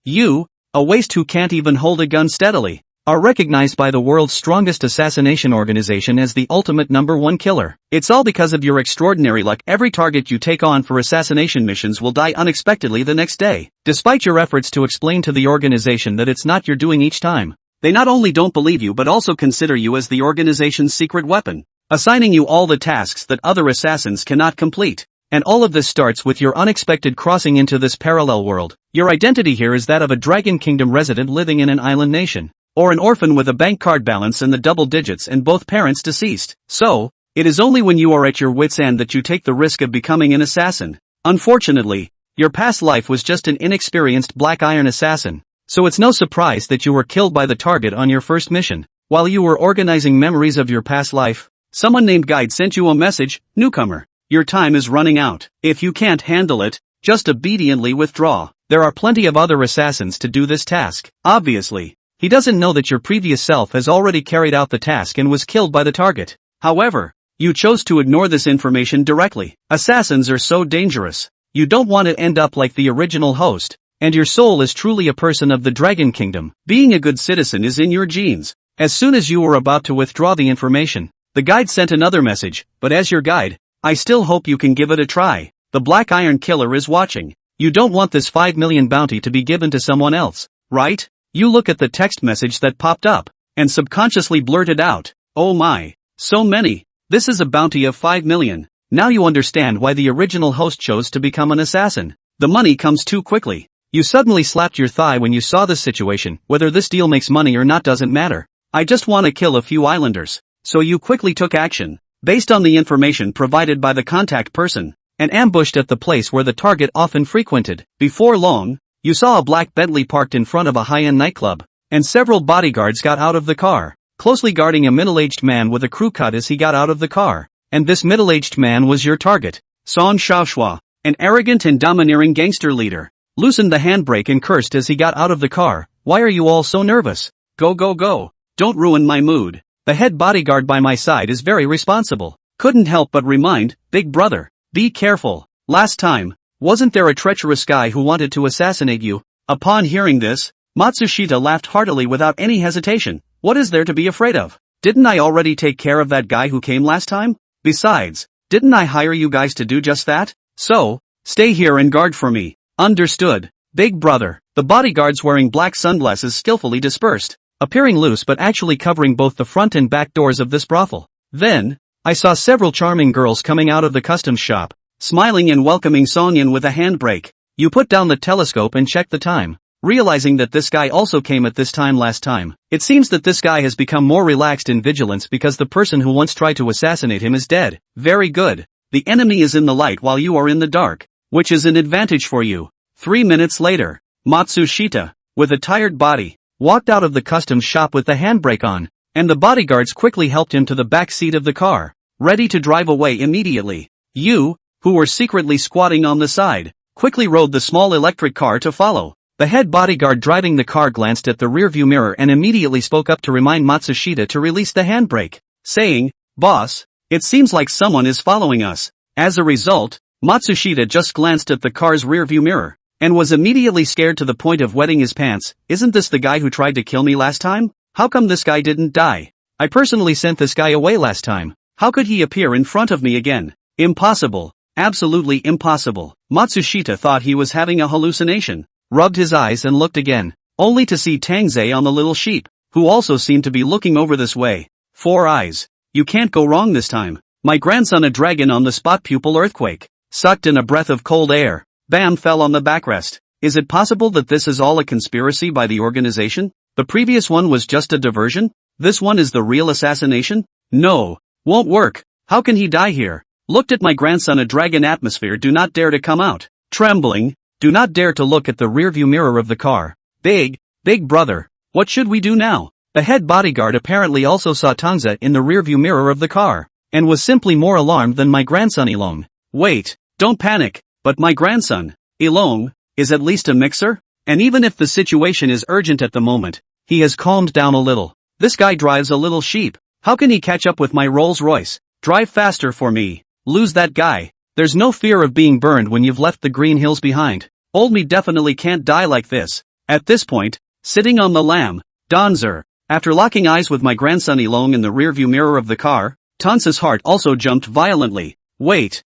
You, a waste who can't even hold a gun steadily, are recognized by the world's strongest assassination organization as the ultimate #1 killer. It's all because of your extraordinary luck. Every target you take on for assassination missions will die unexpectedly the next day. Despite your efforts to explain to the organization that it's not your doing each time, they not only don't believe you but also consider you as the organization's secret weapon, assigning you all the tasks that other assassins cannot complete. And all of this starts with your unexpected crossing into this parallel world. Your identity here is that of a Dragon Kingdom resident living in an island nation, or an orphan with a bank card balance in the double digits and both parents deceased. So, it is only when you are at your wit's end that you take the risk of becoming an assassin. Unfortunately, your past life was just an inexperienced black iron assassin, so it's no surprise that you were killed by the target on your first mission. While you were organizing memories of your past life, someone named Guide sent you a message: "Newcomer, your time is running out. If you can't handle it, just obediently withdraw." There are plenty of other assassins to do this task. Obviously, he doesn't know that your previous self has already carried out the task and was killed by the target. However, you chose to ignore this information directly. Assassins are so dangerous. You don't want to end up like the original host, and your soul is truly a person of the Dragon Kingdom. Being a good citizen is in your genes. As soon as you were about to withdraw the information, the guide sent another message: "But as your guide, I still hope you can give it a try. The Black Iron Killer is watching. You don't want this 5 million bounty to be given to someone else, right?" You look at the text message that popped up, and subconsciously blurted out, "Oh my, so many. This is a bounty of 5 million. Now you understand why the original host chose to become an assassin. The money comes too quickly. You suddenly slapped your thigh when you saw this situation. Whether this deal makes money or not doesn't matter. I just want to kill a few islanders." So you quickly took action, based on the information provided by the contact person, and ambushed at the place where the target often frequented. Before long, you saw a black Bentley parked in front of a high-end nightclub, and several bodyguards got out of the car, closely guarding a middle-aged man with a crew cut as he got out of the car. And this middle-aged man was your target. Song Shaoshua, an arrogant and domineering gangster leader, loosened the handbrake and cursed as he got out of the car. "Why are you all so nervous? Go go go. Don't ruin my mood. The head bodyguard by my side is very responsible." Couldn't help but remind, "Big brother, be careful. Last time, wasn't there a treacherous guy who wanted to assassinate you?" Upon hearing this, Matsushita laughed heartily without any hesitation. "What is there to be afraid of? Didn't I already take care of that guy who came last time? Besides, didn't I hire you guys to do just that? So, stay here and guard for me." "Understood, big brother." The bodyguards wearing black sunglasses skillfully dispersed, appearing loose but actually covering both the front and back doors of this brothel. Then, I saw several charming girls coming out of the customs shop, smiling and welcoming Songyin with a handbrake. You put down the telescope and checked the time, realizing that this guy also came at this time last time. It seems that this guy has become more relaxed in vigilance because the person who once tried to assassinate him is dead. Very good. The enemy is in the light while you are in the dark, which is an advantage for you. 3 minutes later, Matsushita, with a tired body, walked out of the customs shop with the handbrake on, and the bodyguards quickly helped him to the back seat of the car, ready to drive away immediately. You, who were secretly squatting on the side, quickly rode the small electric car to follow. The head bodyguard driving the car glanced at the rearview mirror and immediately spoke up to remind Matsushita to release the handbrake, saying, "Boss, it seems like someone is following us." As a result, Matsushita just glanced at the car's rearview mirror, and was immediately scared to the point of wetting his pants. "Isn't this the guy who tried to kill me last time? How come this guy didn't die? I personally sent this guy away last time. How could he appear in front of me again? Impossible. Absolutely impossible." Matsushita thought he was having a hallucination, rubbed his eyes and looked again, only to see Tang Ze on the little sheep, who also seemed to be looking over this way. 4 eyes. You can't go wrong this time. My grandson, a dragon on the spot. Pupil earthquake. Sucked in a breath of cold air. Bam, fell on the backrest. Is it possible that this is all a conspiracy by the organization? The previous one was just a diversion? This one is the real assassination? No. Won't work. How can he die here? Looked at my grandson, a dragon atmosphere. Do not dare to come out. Trembling. Do not dare to look at the rearview mirror of the car. Big brother, what should we do now? The head bodyguard apparently also saw Tang Ze in the rearview mirror of the car, and was simply more alarmed than my grandson Ilong. Wait, don't panic, but my grandson, Ilong, is at least a mixer? And even if the situation is urgent at the moment, he has calmed down a little. This guy drives a little sheep. How can he catch up with my Rolls Royce? Drive faster for me. Lose that guy. There's no fear of being burned when you've left the green hills behind. Old me definitely can't die like this. At this point, sitting on the lam, Tang Ze. After locking eyes with my grandson Ilong in the rearview mirror of the car, Tang Ze's heart also jumped violently. Wait,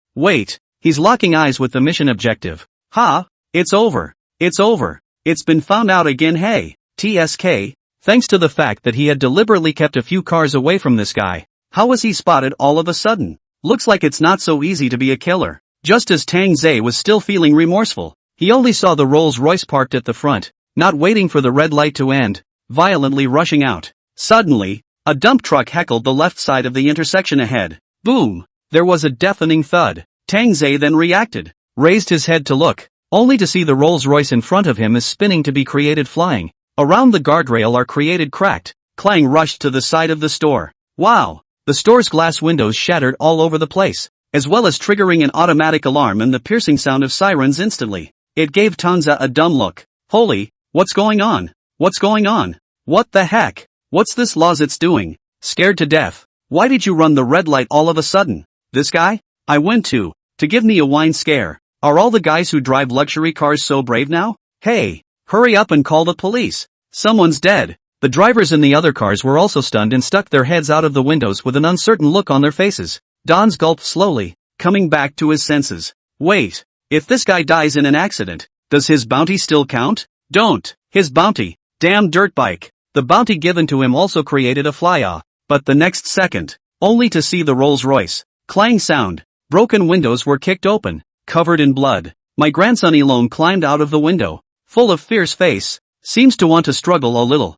he's locking eyes with the mission objective. Ha, it's over. It's been found out again. Hey, TSK, thanks to the fact that he had deliberately kept a few cars away from this guy. How was he spotted all of a sudden? Looks like it's not so easy to be a killer. Just as Tang Ze was still feeling remorseful, he only saw the Rolls-Royce parked at the front, not waiting for the red light to end, violently rushing out. Suddenly, a dump truck heckled the left side of the intersection ahead. Boom! There was a deafening thud. Tang Ze then reacted, raised his head to look, only to see the Rolls-Royce in front of him is spinning to be created flying. Around the guardrail are created cracked. Clang rushed to the side of the store. Wow! The store's glass windows shattered all over the place, as well as triggering an automatic alarm and the piercing sound of sirens instantly. It gave Tang Ze a dumb look. Holy, what's going on? What the heck? What's this Lawsitz doing? Scared to death. Why did you run the red light all of a sudden? This guy? I went to give me a wine scare. Are all the guys who drive luxury cars so brave now? Hey, hurry up and call the police. Someone's dead. The drivers in the other cars were also stunned and stuck their heads out of the windows with an uncertain look on their faces. Don's gulped slowly, coming back to his senses. Wait, if this guy dies in an accident, does his bounty still count? Don't. His bounty. Damn dirt bike. The bounty given to him also created a fly-off, but the next second, only to see the Rolls-Royce. Clang sound. Broken windows were kicked open, covered in blood. My grandson Elon climbed out of the window, full of fierce face. Seems to want to struggle a little.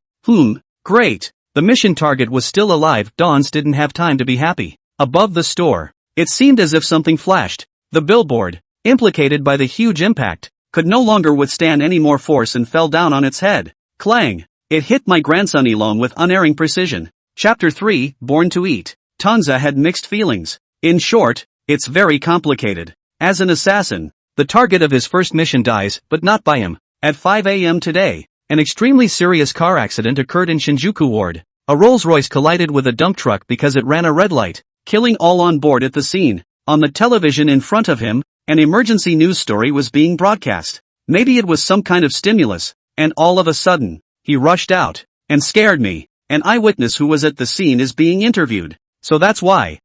Great. The mission target was still alive. Dons didn't have time to be happy. Above the store, it seemed as if something flashed. The billboard, implicated by the huge impact, could no longer withstand any more force and fell down on its head. Clang! It hit my grandson Elon with unerring precision. Chapter 3, Born to Eat. Tang Ze had mixed feelings. In short, it's very complicated. As an assassin, the target of his first mission dies, but not by him. At 5 a.m. today, an extremely serious car accident occurred in Shinjuku Ward. A Rolls-Royce collided with a dump truck because it ran a red light, killing all on board at the scene. On the television in front of him, an emergency news story was being broadcast. Maybe it was some kind of stimulus, and all of a sudden, he rushed out, and scared me. An eyewitness who was at the scene is being interviewed. So that's why.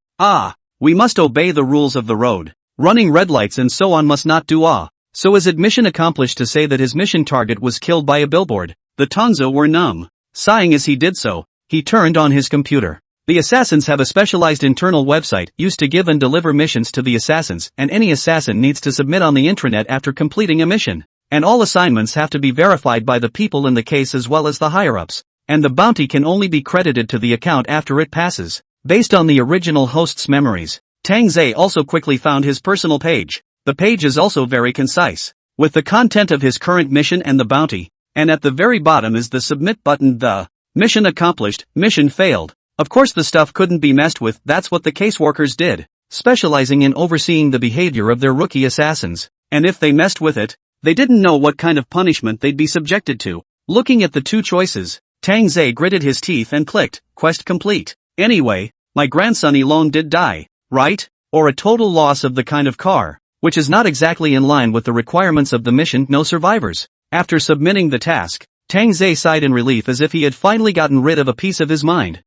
We must obey the rules of the road. Running red lights and so on must not do. So is it mission accomplished to say that his mission target was killed by a billboard? The Tang Ze were numb. Sighing as he did so, he turned on his computer. The assassins have a specialized internal website used to give and deliver missions to the assassins, and any assassin needs to submit on the intranet after completing a mission. And all assignments have to be verified by the people in the case as well as the higher-ups. And the bounty can only be credited to the account after it passes, based on the original host's memories. Tang Ze also quickly found his personal page. The page is also very concise, with the content of his current mission and the bounty, and at the very bottom is the submit button. The mission accomplished, mission failed. Of course the stuff couldn't be messed with. That's what the caseworkers did, specializing in overseeing the behavior of their rookie assassins, and if they messed with it, they didn't know what kind of punishment they'd be subjected to. Looking at the two choices, Tang Ze gritted his teeth and clicked, quest complete. Anyway, my grandson Elon did die, right? Or a total loss of the kind of car, which is not exactly in line with the requirements of the mission. No survivors. After submitting the task, Tang Ze sighed in relief as if he had finally gotten rid of a piece of his mind.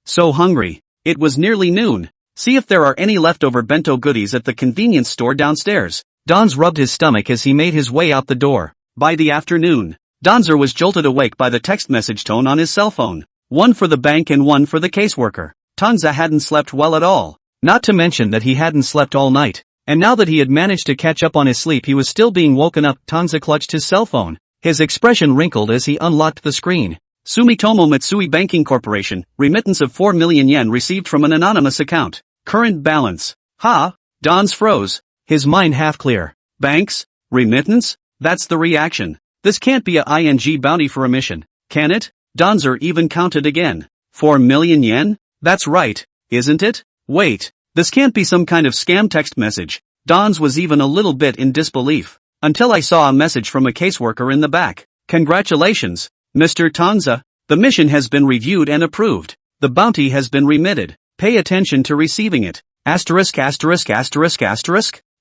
So hungry. It was nearly noon. See if there are any leftover bento goodies at the convenience store downstairs. Tang Ze rubbed his stomach as he made his way out the door. By the afternoon, Tang Ze was jolted awake by the text message tone on his cell phone. One for the bank and one for the caseworker. Tang Ze hadn't slept well at all. Not to mention that he hadn't slept all night. And now that he had managed to catch up on his sleep, he was still being woken up. Tang Ze clutched his cell phone. His expression wrinkled as he unlocked the screen. Sumitomo Mitsui Banking Corporation, remittance of 4 million yen received from an anonymous account. Current balance. Tang Ze froze, his mind half clear. Banks? Remittance? That's the reaction. This can't be a ING bounty for a mission, can it? Tang Ze even counted again. 4 million yen? That's right, isn't it? Wait, this can't be some kind of scam text message. Tang Ze was even a little bit in disbelief, until I saw a message from a caseworker in the back. Congratulations, Mr. Tang Ze. The mission has been reviewed and approved. The bounty has been remitted. Pay attention to receiving it. Asterisk.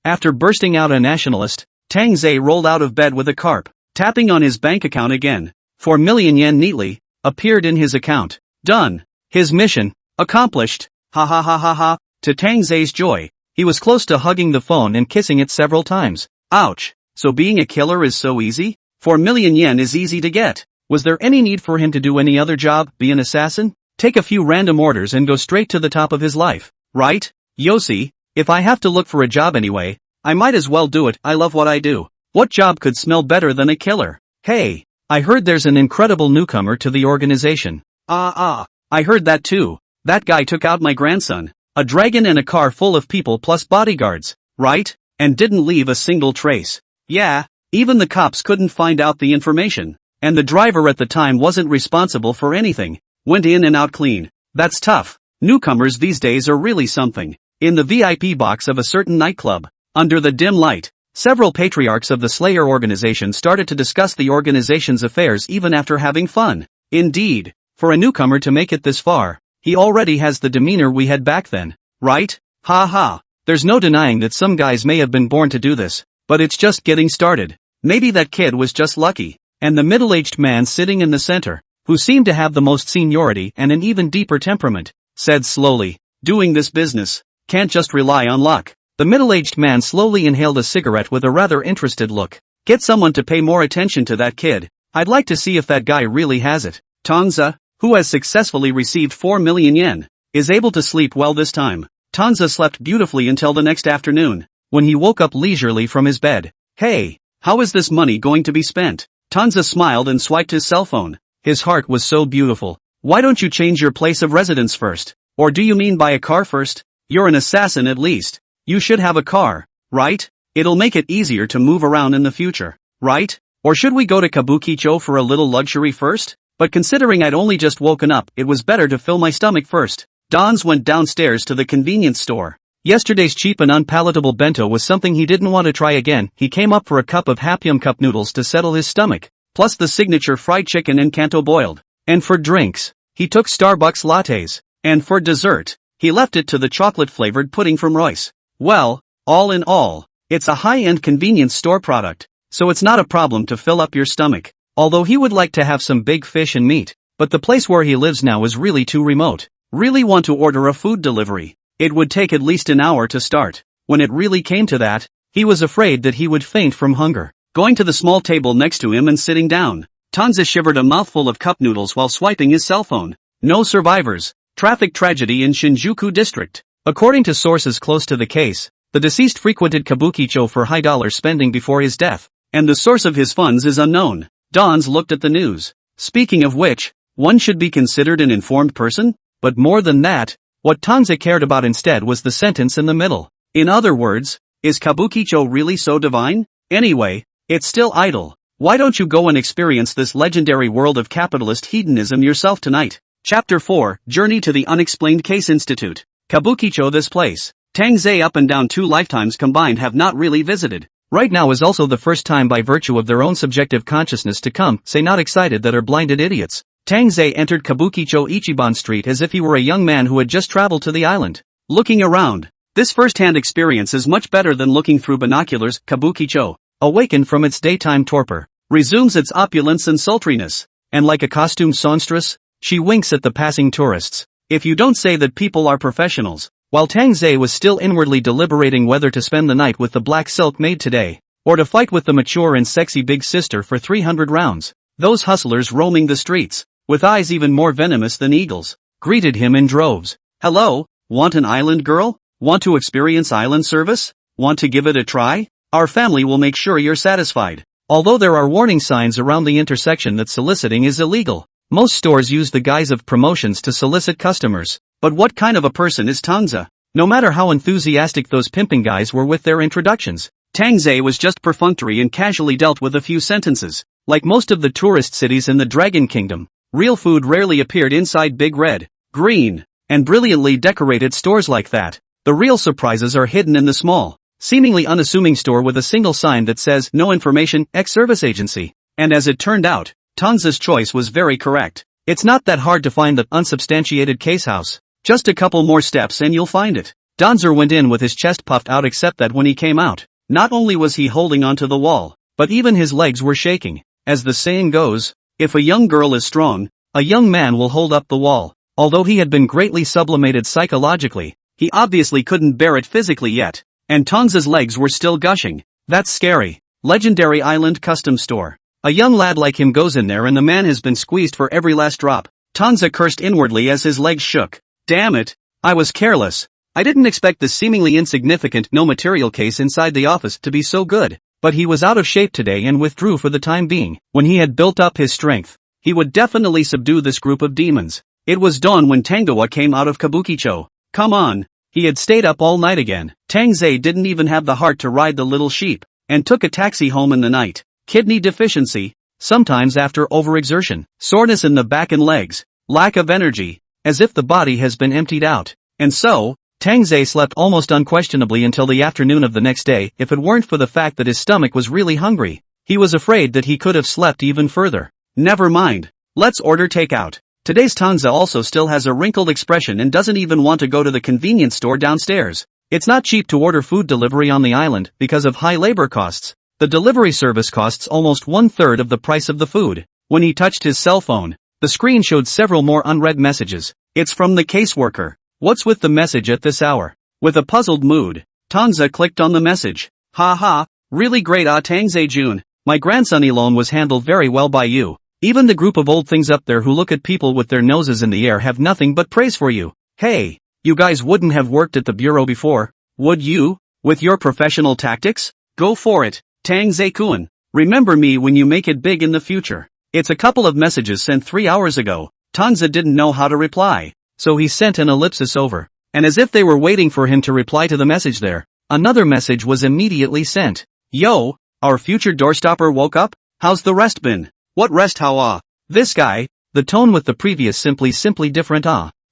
After bursting out a nationalist, Tang Ze rolled out of bed with a carp. Tapping on his bank account again. 4 million yen neatly appeared in his account. Done. His mission accomplished. Ha ha ha ha ha. To Tang Ze's joy, he was close to hugging the phone and kissing it several times. Ouch. So being a killer is so easy? 4 million yen is easy to get. Was there any need for him to do any other job, be an assassin? Take a few random orders and go straight to the top of his life, right? Yossi, if I have to look for a job anyway, I might as well do it. I love what I do. What job could smell better than a killer? Hey, I heard there's an incredible newcomer to the organization. I heard that too. That guy took out my grandson. A dragon and a car full of people plus bodyguards, right? And didn't leave a single trace. Yeah, even the cops couldn't find out the information. And the driver at the time wasn't responsible for anything. Went in and out clean. That's tough. Newcomers these days are really something. In the VIP box of a certain nightclub, under the dim light, several patriarchs of the Slayer organization started to discuss the organization's affairs even after having fun. Indeed, for a newcomer to make it this far, he already has the demeanor we had back then, right? Ha ha. There's no denying that some guys may have been born to do this, but it's just getting started. Maybe that kid was just lucky. And the middle-aged man sitting in the center, who seemed to have the most seniority and an even deeper temperament, said slowly, doing this business can't just rely on luck. The middle-aged man slowly inhaled a cigarette with a rather interested look. Get someone to pay more attention to that kid. I'd like to see if that guy really has it. Tang Ze, who has successfully received 4 million yen, is able to sleep well this time. Tang Ze slept beautifully until the next afternoon, when he woke up leisurely from his bed. Hey, how is this money going to be spent? Tang Ze smiled and swiped his cell phone. His heart was so beautiful. Why don't you change your place of residence first? Or do you mean buy a car first? You're an assassin at least. You should have a car, right? It'll make it easier to move around in the future, right? Or should we go to Kabukicho for a little luxury first? But considering I'd only just woken up, it was better to fill my stomach first. Dans went downstairs to the convenience store. Yesterday's cheap and unpalatable bento was something he didn't want to try again. He came up for a cup of Happium cup noodles to settle his stomach, plus the signature fried chicken and Kanto boiled. And for drinks, he took Starbucks lattes. And for dessert, he left it to the chocolate-flavored pudding from Royce. Well, all in all, it's a high-end convenience store product, so it's not a problem to fill up your stomach. Although he would like to have some big fish and meat, but the place where he lives now is really too remote. Really want to order a food delivery. It would take at least an hour to start. When it really came to that, he was afraid that he would faint from hunger. Going to the small table next to him and sitting down, Tang Ze shivered a mouthful of cup noodles while swiping his cell phone. No survivors. Traffic tragedy in Shinjuku district. According to sources close to the case, the deceased frequented Kabukicho for high dollar spending before his death, and the source of his funds is unknown. Dans looked at the news. Speaking of which, one should be considered an informed person? But more than that, what Tang Ze cared about instead was the sentence in the middle. In other words, is Kabukicho really so divine? Anyway, it's still idle. Why don't you go and experience this legendary world of capitalist hedonism yourself tonight? Chapter 4, Journey to the Unexplained Case Institute. Kabukicho, this place, Tang Ze up and down 2 lifetimes combined have not really visited. Right now is also the first time by virtue of their own subjective consciousness to come, say not excited that are blinded idiots. Tang Ze entered Kabukicho Ichiban Street as if he were a young man who had just traveled to the island. Looking around, this first-hand experience is much better than looking through binoculars. Kabukicho, awakened from its daytime torpor, resumes its opulence and sultriness, and like a costumed songstress, she winks at the passing tourists. If you don't say that people are professionals. While Tang Ze was still inwardly deliberating whether to spend the night with the black silk maid today, or to fight with the mature and sexy big sister for 300 rounds, those hustlers roaming the streets, with eyes even more venomous than eagles, greeted him in droves. Hello, want an island girl? Want to experience island service? Want to give it a try? Our family will make sure you're satisfied. Although there are warning signs around the intersection that soliciting is illegal, most stores use the guise of promotions to solicit customers. But what kind of a person is Tang Ze? No matter how enthusiastic those pimping guys were with their introductions, Tang Ze was just perfunctory and casually dealt with a few sentences. Like most of the tourist cities in the Dragon Kingdom, real food rarely appeared inside big red, green, and brilliantly decorated stores like that. The real surprises are hidden in the small, seemingly unassuming store with a single sign that says no information, ex-service agency. And as it turned out, Tang Ze's choice was very correct. It's not that hard to find the unsubstantiated case house. Just a couple more steps and you'll find it. Danzer went in with his chest puffed out, except that when he came out, not only was he holding onto the wall, but even his legs were shaking. As the saying goes, if a young girl is strong, a young man will hold up the wall. Although he had been greatly sublimated psychologically, he obviously couldn't bear it physically yet. And Tang Ze's legs were still gushing. That's scary. Legendary Island Custom Store. A young lad like him goes in there and the man has been squeezed for every last drop. Tang Ze cursed inwardly as his legs shook. Damn it. I was careless. I didn't expect the seemingly insignificant no-material case inside the office to be so good. But he was out of shape today and withdrew for the time being. When he had built up his strength, he would definitely subdue this group of demons. It was dawn when Tangoa came out of Kabukicho. Come on. He had stayed up all night again. Tang Ze didn't even have the heart to ride the little sheep, and took a taxi home in the night. Kidney deficiency, sometimes after overexertion, soreness in the back and legs, lack of energy, as if the body has been emptied out. And so, Tang Ze slept almost unquestionably until the afternoon of the next day. If it weren't for the fact that his stomach was really hungry, he was afraid that he could have slept even further. Never mind. Let's order takeout. Today's Tang Ze also still has a wrinkled expression and doesn't even want to go to the convenience store downstairs. It's not cheap to order food delivery on the island because of high labor costs. The delivery service costs almost 1/3 of the price of the food. When he touched his cell phone, the screen showed several more unread messages. It's from the caseworker. What's with the message at this hour? With a puzzled mood, Tang Ze clicked on the message. Ha ha, really great Tang Ze Jun. My grandsonny loan was handled very well by you. Even the group of old things up there who look at people with their noses in the air have nothing but praise for you. Hey, you guys wouldn't have worked at the bureau before, would you? With your professional tactics? Go for it, Tang Ze-kun. Remember me when you make it big in the future. It's a couple of messages sent 3 hours ago. Tang Ze didn't know how to reply, so he sent an ellipsis over. And as if they were waiting for him to reply to the message there, another message was immediately sent. Yo, our future doorstopper woke up? How's the rest been? What rest how This guy, the tone with the previous simply different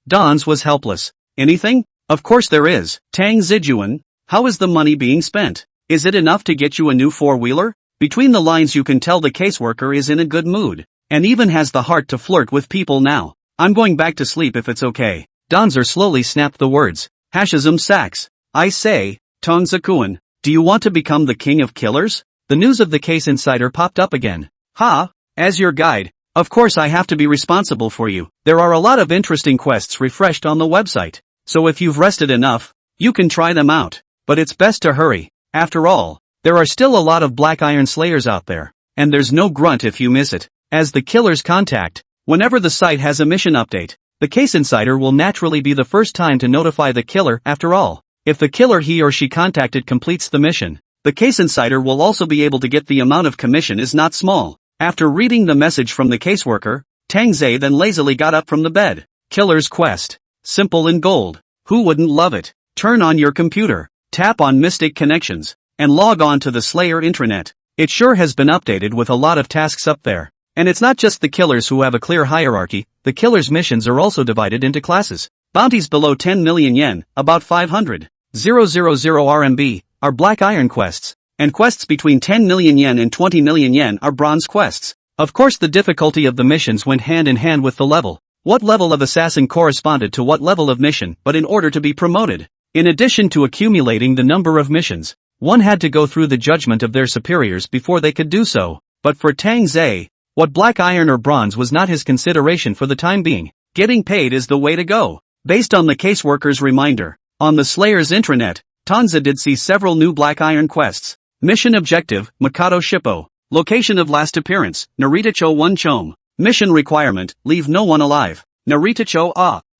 Don's was helpless. Anything? Of course there is. Tang Zijuan, how is the money being spent? Is it enough to get you a new four-wheeler? Between the lines you can tell the caseworker is in a good mood, and even has the heart to flirt with people now. I'm going back to sleep if it's okay. Donzer slowly snapped the words. Hashizum Sachs. I say, Tang Ze-kun, do you want to become the king of killers? The news of the case insider popped up again. Ha! As your guide, of course I have to be responsible for you. There are a lot of interesting quests refreshed on the website, so if you've rested enough, you can try them out. But it's best to hurry. After all, there are still a lot of Black Iron Slayers out there, and there's no grunt if you miss it. As the killer's contact, whenever the site has a mission update, the case insider will naturally be the first time to notify the killer. After all, if the killer he or she contacted completes the mission, the case insider will also be able to get the amount of commission is not small. After reading the message from the caseworker, Tang Ze then lazily got up from the bed. Killer's Quest. Simple and gold. Who wouldn't love it? Turn on your computer, tap on Mystic Connections, and log on to the Slayer intranet. It sure has been updated with a lot of tasks up there. And it's not just the killers who have a clear hierarchy, the killers' missions are also divided into classes. Bounties below 10 million yen, about 500,000 RMB, are Black Iron quests. And quests between 10 million yen and 20 million yen are bronze quests. Of course the difficulty of the missions went hand in hand with the level. What level of assassin corresponded to what level of mission, but in order to be promoted, in addition to accumulating the number of missions, one had to go through the judgment of their superiors before they could do so. But for Tang Ze, what Black Iron or bronze was not his consideration for the time being. Getting paid is the way to go. Based on the caseworker's reminder, on the Slayer's intranet, Tang Ze did see several new Black Iron quests. Mission objective, Mikado Shippo. Location of last appearance, Narita-cho 1 Chome. Mission requirement, leave no one alive. Narita-cho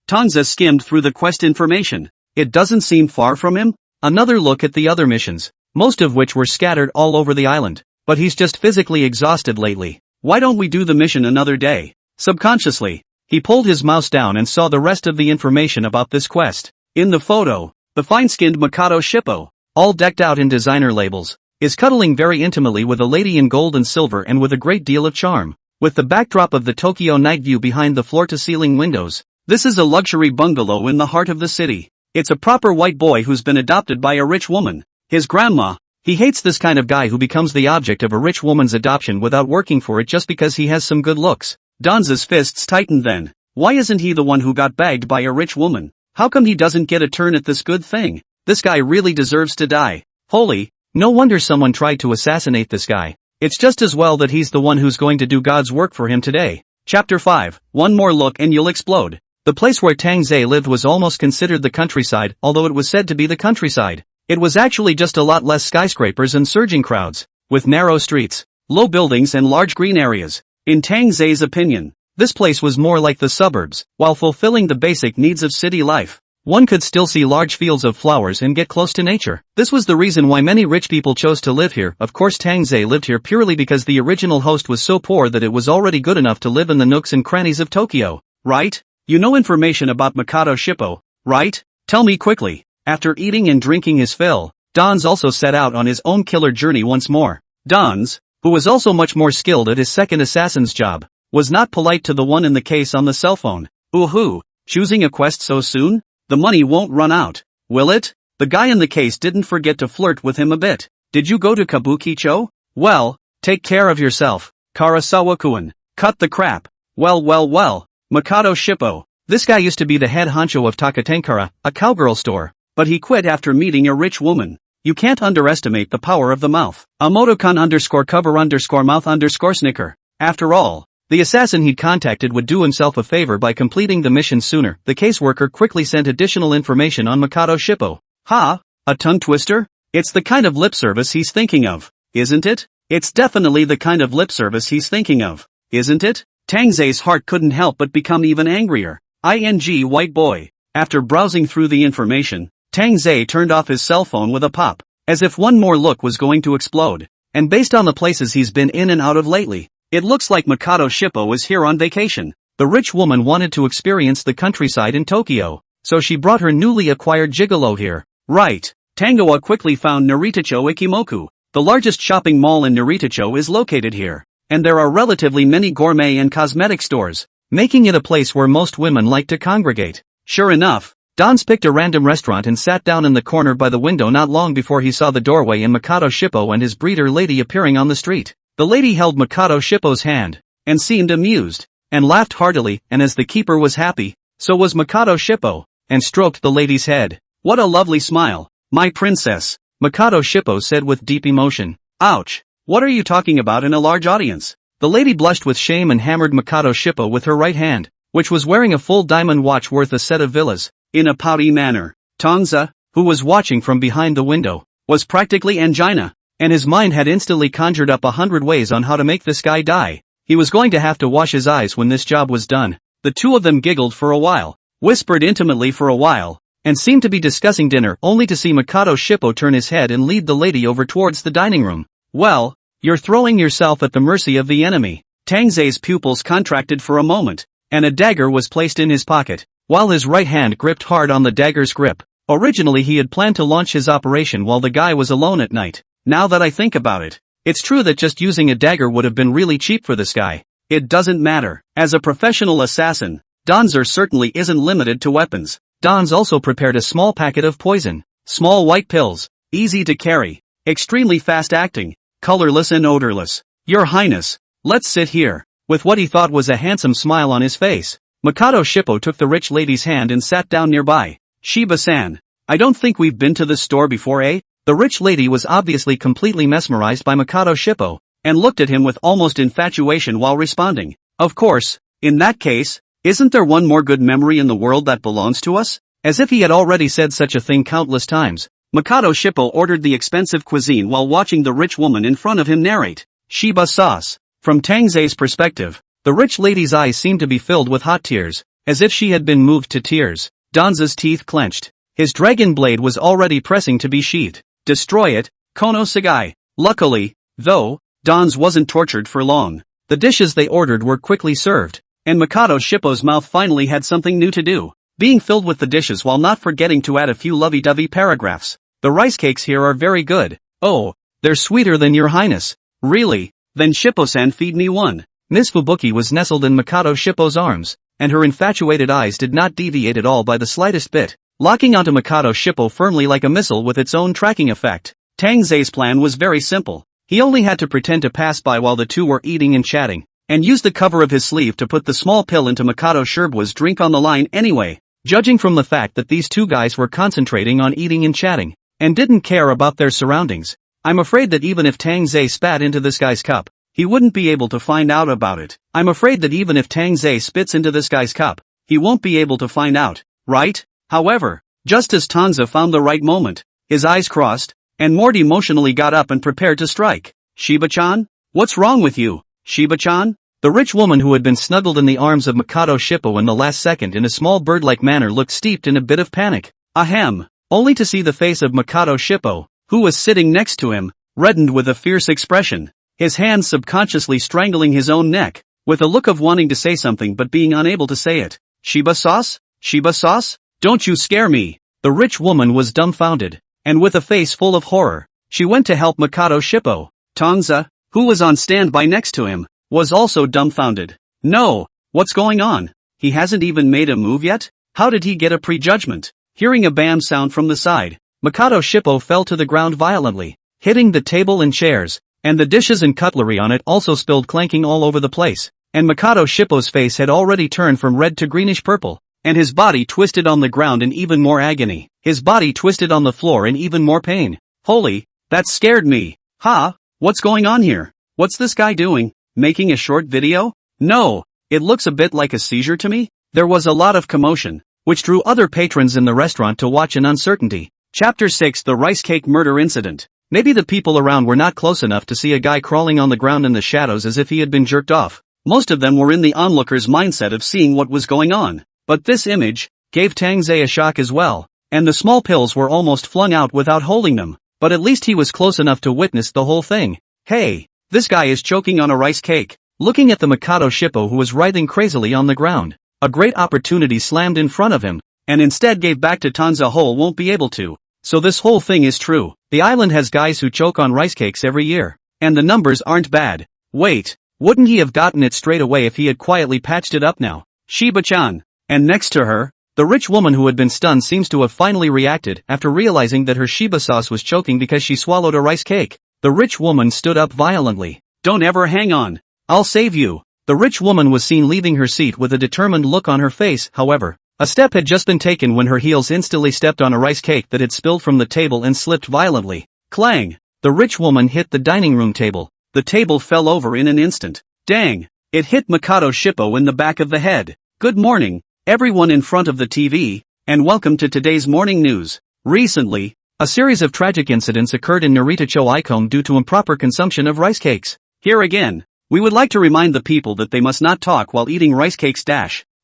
Tang Ze skimmed through the quest information. It doesn't seem far from him. Another look at the other missions, most of which were scattered all over the island. But he's just physically exhausted lately. Why don't we do the mission another day? Subconsciously, he pulled his mouse down and saw the rest of the information about this quest. In the photo, the fine-skinned Mikado Shippo, all decked out in designer labels, is cuddling very intimately with a lady in gold and silver and with a great deal of charm. With the backdrop of the Tokyo night view behind the floor-to-ceiling windows, this is a luxury bungalow in the heart of the city. It's a proper white boy who's been adopted by a rich woman. His grandma. He hates this kind of guy who becomes the object of a rich woman's adoption without working for it just because he has some good looks. Danza's fists tightened then. Why isn't he the one who got bagged by a rich woman? How come he doesn't get a turn at this good thing? This guy really deserves to die. Holy, no wonder someone tried to assassinate this guy. It's just as well that he's the one who's going to do God's work for him today. Chapter 5, One more look and you'll explode. The place where Tang Ze lived was almost considered the countryside, although it was said to be the countryside. It was actually just a lot less skyscrapers and surging crowds, with narrow streets, low buildings and large green areas. In Tang Ze's opinion, this place was more like the suburbs, while fulfilling the basic needs of city life. One could still see large fields of flowers and get close to nature. This was the reason why many rich people chose to live here. Of course, Tang Ze lived here purely because the original host was so poor that it was already good enough to live in the nooks and crannies of Tokyo, right? You know information about Mikado Shippo, right? Tell me quickly. After eating and drinking his fill, Dans also set out on his own killer journey once more. Dans, who was also much more skilled at his second assassin's job, was not polite to the one in the case on the cell phone. Ooh, choosing a quest so soon? The money won't run out, will it? The guy in the case didn't forget to flirt with him a bit. Did you go to Kabukicho? Well, take care of yourself, Karasawa-kun. Cut the crap. Well. Mikado Shippo. This guy used to be the head honcho of Takatenkara, a cowgirl store, but he quit after meeting a rich woman. You can't underestimate the power of the mouth. Amotokan _cover_mouth snicker. After all, the assassin he'd contacted would do himself a favor by completing the mission sooner. The caseworker quickly sent additional information on Mikado Shippo. Ha? A tongue twister? It's the kind of lip service he's thinking of, isn't it? It's definitely the kind of lip service he's thinking of, isn't it? Tang Ze's heart couldn't help but become even angrier. White boy. After browsing through the information, Tang Ze turned off his cell phone with a pop, as if one more look was going to explode. And based on the places he's been in and out of lately, it looks like Mikado Shippo is here on vacation. The rich woman wanted to experience the countryside in Tokyo, so she brought her newly acquired gigolo here. Right. Tangoa quickly found Naritacho Ikimoku. The largest shopping mall in Naritacho is located here, and there are relatively many gourmet and cosmetic stores, making it a place where most women like to congregate. Sure enough, Dans picked a random restaurant and sat down in the corner by the window not long before he saw the doorway and Mikado Shippo and his breeder lady appearing on the street. The lady held Mikado Shippo's hand, and seemed amused, and laughed heartily, and as the keeper was happy, so was Mikado Shippo, and stroked the lady's head. What a lovely smile, my princess, Mikado Shippo said with deep emotion. Ouch, what are you talking about in a large audience? The lady blushed with shame and hammered Mikado Shippo with her right hand, which was wearing a full diamond watch worth a set of villas. In a pouty manner, Tang Ze, who was watching from behind the window, was practically angina, and his mind had instantly conjured up 100 ways on how to make this guy die. He was going to have to wash his eyes when this job was done. The two of them giggled for a while, whispered intimately for a while, and seemed to be discussing dinner only to see Mikado Shippo turn his head and lead the lady over towards the dining room. Well, you're throwing yourself at the mercy of the enemy. Tang Ze's pupils contracted for a moment, and a dagger was placed in his pocket, while his right hand gripped hard on the dagger's grip. Originally he had planned to launch his operation while the guy was alone at night. Now that I think about it, it's true that just using a dagger would have been really cheap for this guy. It doesn't matter. As a professional assassin, Danzer certainly isn't limited to weapons. Dans also prepared a small packet of poison. Small white pills, easy to carry, extremely fast acting, colorless and odorless. Your Highness, let's sit here. With what he thought was a handsome smile on his face, Mikado Shippo took the rich lady's hand and sat down nearby. Shiba-san, I don't think we've been to this store before, eh? The rich lady was obviously completely mesmerized by Mikado Shippo, and looked at him with almost infatuation while responding. Of course, in that case, isn't there one more good memory in the world that belongs to us? As if he had already said such a thing countless times, Mikado Shippo ordered the expensive cuisine while watching the rich woman in front of him narrate. Shiba sauce. From Tang Ze's perspective, the rich lady's eyes seemed to be filled with hot tears, as if she had been moved to tears. Danza's teeth clenched. His dragon blade was already pressing to be sheathed. Destroy it, Kono Sagai. Luckily, though, Dans wasn't tortured for long. The dishes they ordered were quickly served, and Mikado Shippo's mouth finally had something new to do, being filled with the dishes while not forgetting to add a few lovey-dovey paragraphs. The rice cakes here are very good. Oh, they're sweeter than your highness. Really? Then Shippo-san feed me one. Miss Fubuki was nestled in Mikado Shippo's arms, and her infatuated eyes did not deviate at all by the slightest bit, locking onto Mikado Shippo firmly like a missile with its own tracking effect. Tang Ze's plan was very simple. He only had to pretend to pass by while the two were eating and chatting, and use the cover of his sleeve to put the small pill into Mikado Shirbu's drink on the line anyway. Judging from the fact that these two guys were concentrating on eating and chatting, and didn't care about their surroundings, I'm afraid that even if Tang Ze spat into this guy's cup, he wouldn't be able to find out about it. I'm afraid that even if Tang Ze spits into this guy's cup, he won't be able to find out, right? However, just as Tang Ze found the right moment, his eyes crossed, and Morty emotionally got up and prepared to strike. Shiba-chan? What's wrong with you, Shiba-chan? The rich woman who had been snuggled in the arms of Mikado Shippo in the last second in a small bird-like manner looked steeped in a bit of panic. Ahem. Only to see the face of Mikado Shippo, who was sitting next to him, reddened with a fierce expression, his hands subconsciously strangling his own neck, with a look of wanting to say something but being unable to say it. Shiba sauce? Shiba sauce? Don't you scare me. The rich woman was dumbfounded, and with a face full of horror, she went to help Mikado Shippo. Tang Ze, who was on standby next to him, was also dumbfounded. No, what's going on? He hasn't even made a move yet? How did he get a prejudgment? Hearing a bam sound from the side, Mikado Shippo fell to the ground violently, hitting the table and chairs, and the dishes and cutlery on it also spilled clanking all over the place, and Mikado Shippo's face had already turned from red to greenish purple, and his body twisted on the ground in even more agony. His body twisted on the floor in even more pain. Holy, that scared me. Ha, what's going on here? What's this guy doing? Making a short video? No, it looks a bit like a seizure to me. There was a lot of commotion, which drew other patrons in the restaurant to watch in uncertainty. Chapter 6: The Rice Cake Murder Incident. Maybe the people around were not close enough to see a guy crawling on the ground in the shadows as if he had been jerked off. Most of them were in the onlooker's mindset of seeing what was going on. But this image gave Tang Ze a shock as well, and the small pills were almost flung out without holding them. But at least he was close enough to witness the whole thing. Hey, this guy is choking on a rice cake. Looking at the Mikado Shippo who was writhing crazily on the ground, a great opportunity slammed in front of him, and instead gave back to Tang Ze. Whole won't be able to. So this whole thing is true. The island has guys who choke on rice cakes every year, and the numbers aren't bad. Wait, wouldn't he have gotten it straight away if he had quietly patched it up now? Shiba-chan. And next to her, the rich woman who had been stunned seems to have finally reacted after realizing that her Shiba sauce was choking because she swallowed a rice cake. The rich woman stood up violently. Don't ever hang on. I'll save you. The rich woman was seen leaving her seat with a determined look on her face. However, a step had just been taken when her heels instantly stepped on a rice cake that had spilled from the table and slipped violently. Clang! The rich woman hit the dining room table. The table fell over in an instant. Dang! It hit Mikado Shippo in the back of the head. Good morning, everyone in front of the TV, and welcome to today's morning news. Recently, a series of tragic incidents occurred in Narita-cho Icon due to improper consumption of rice cakes. Here again, we would like to remind the people that they must not talk while eating rice cakes.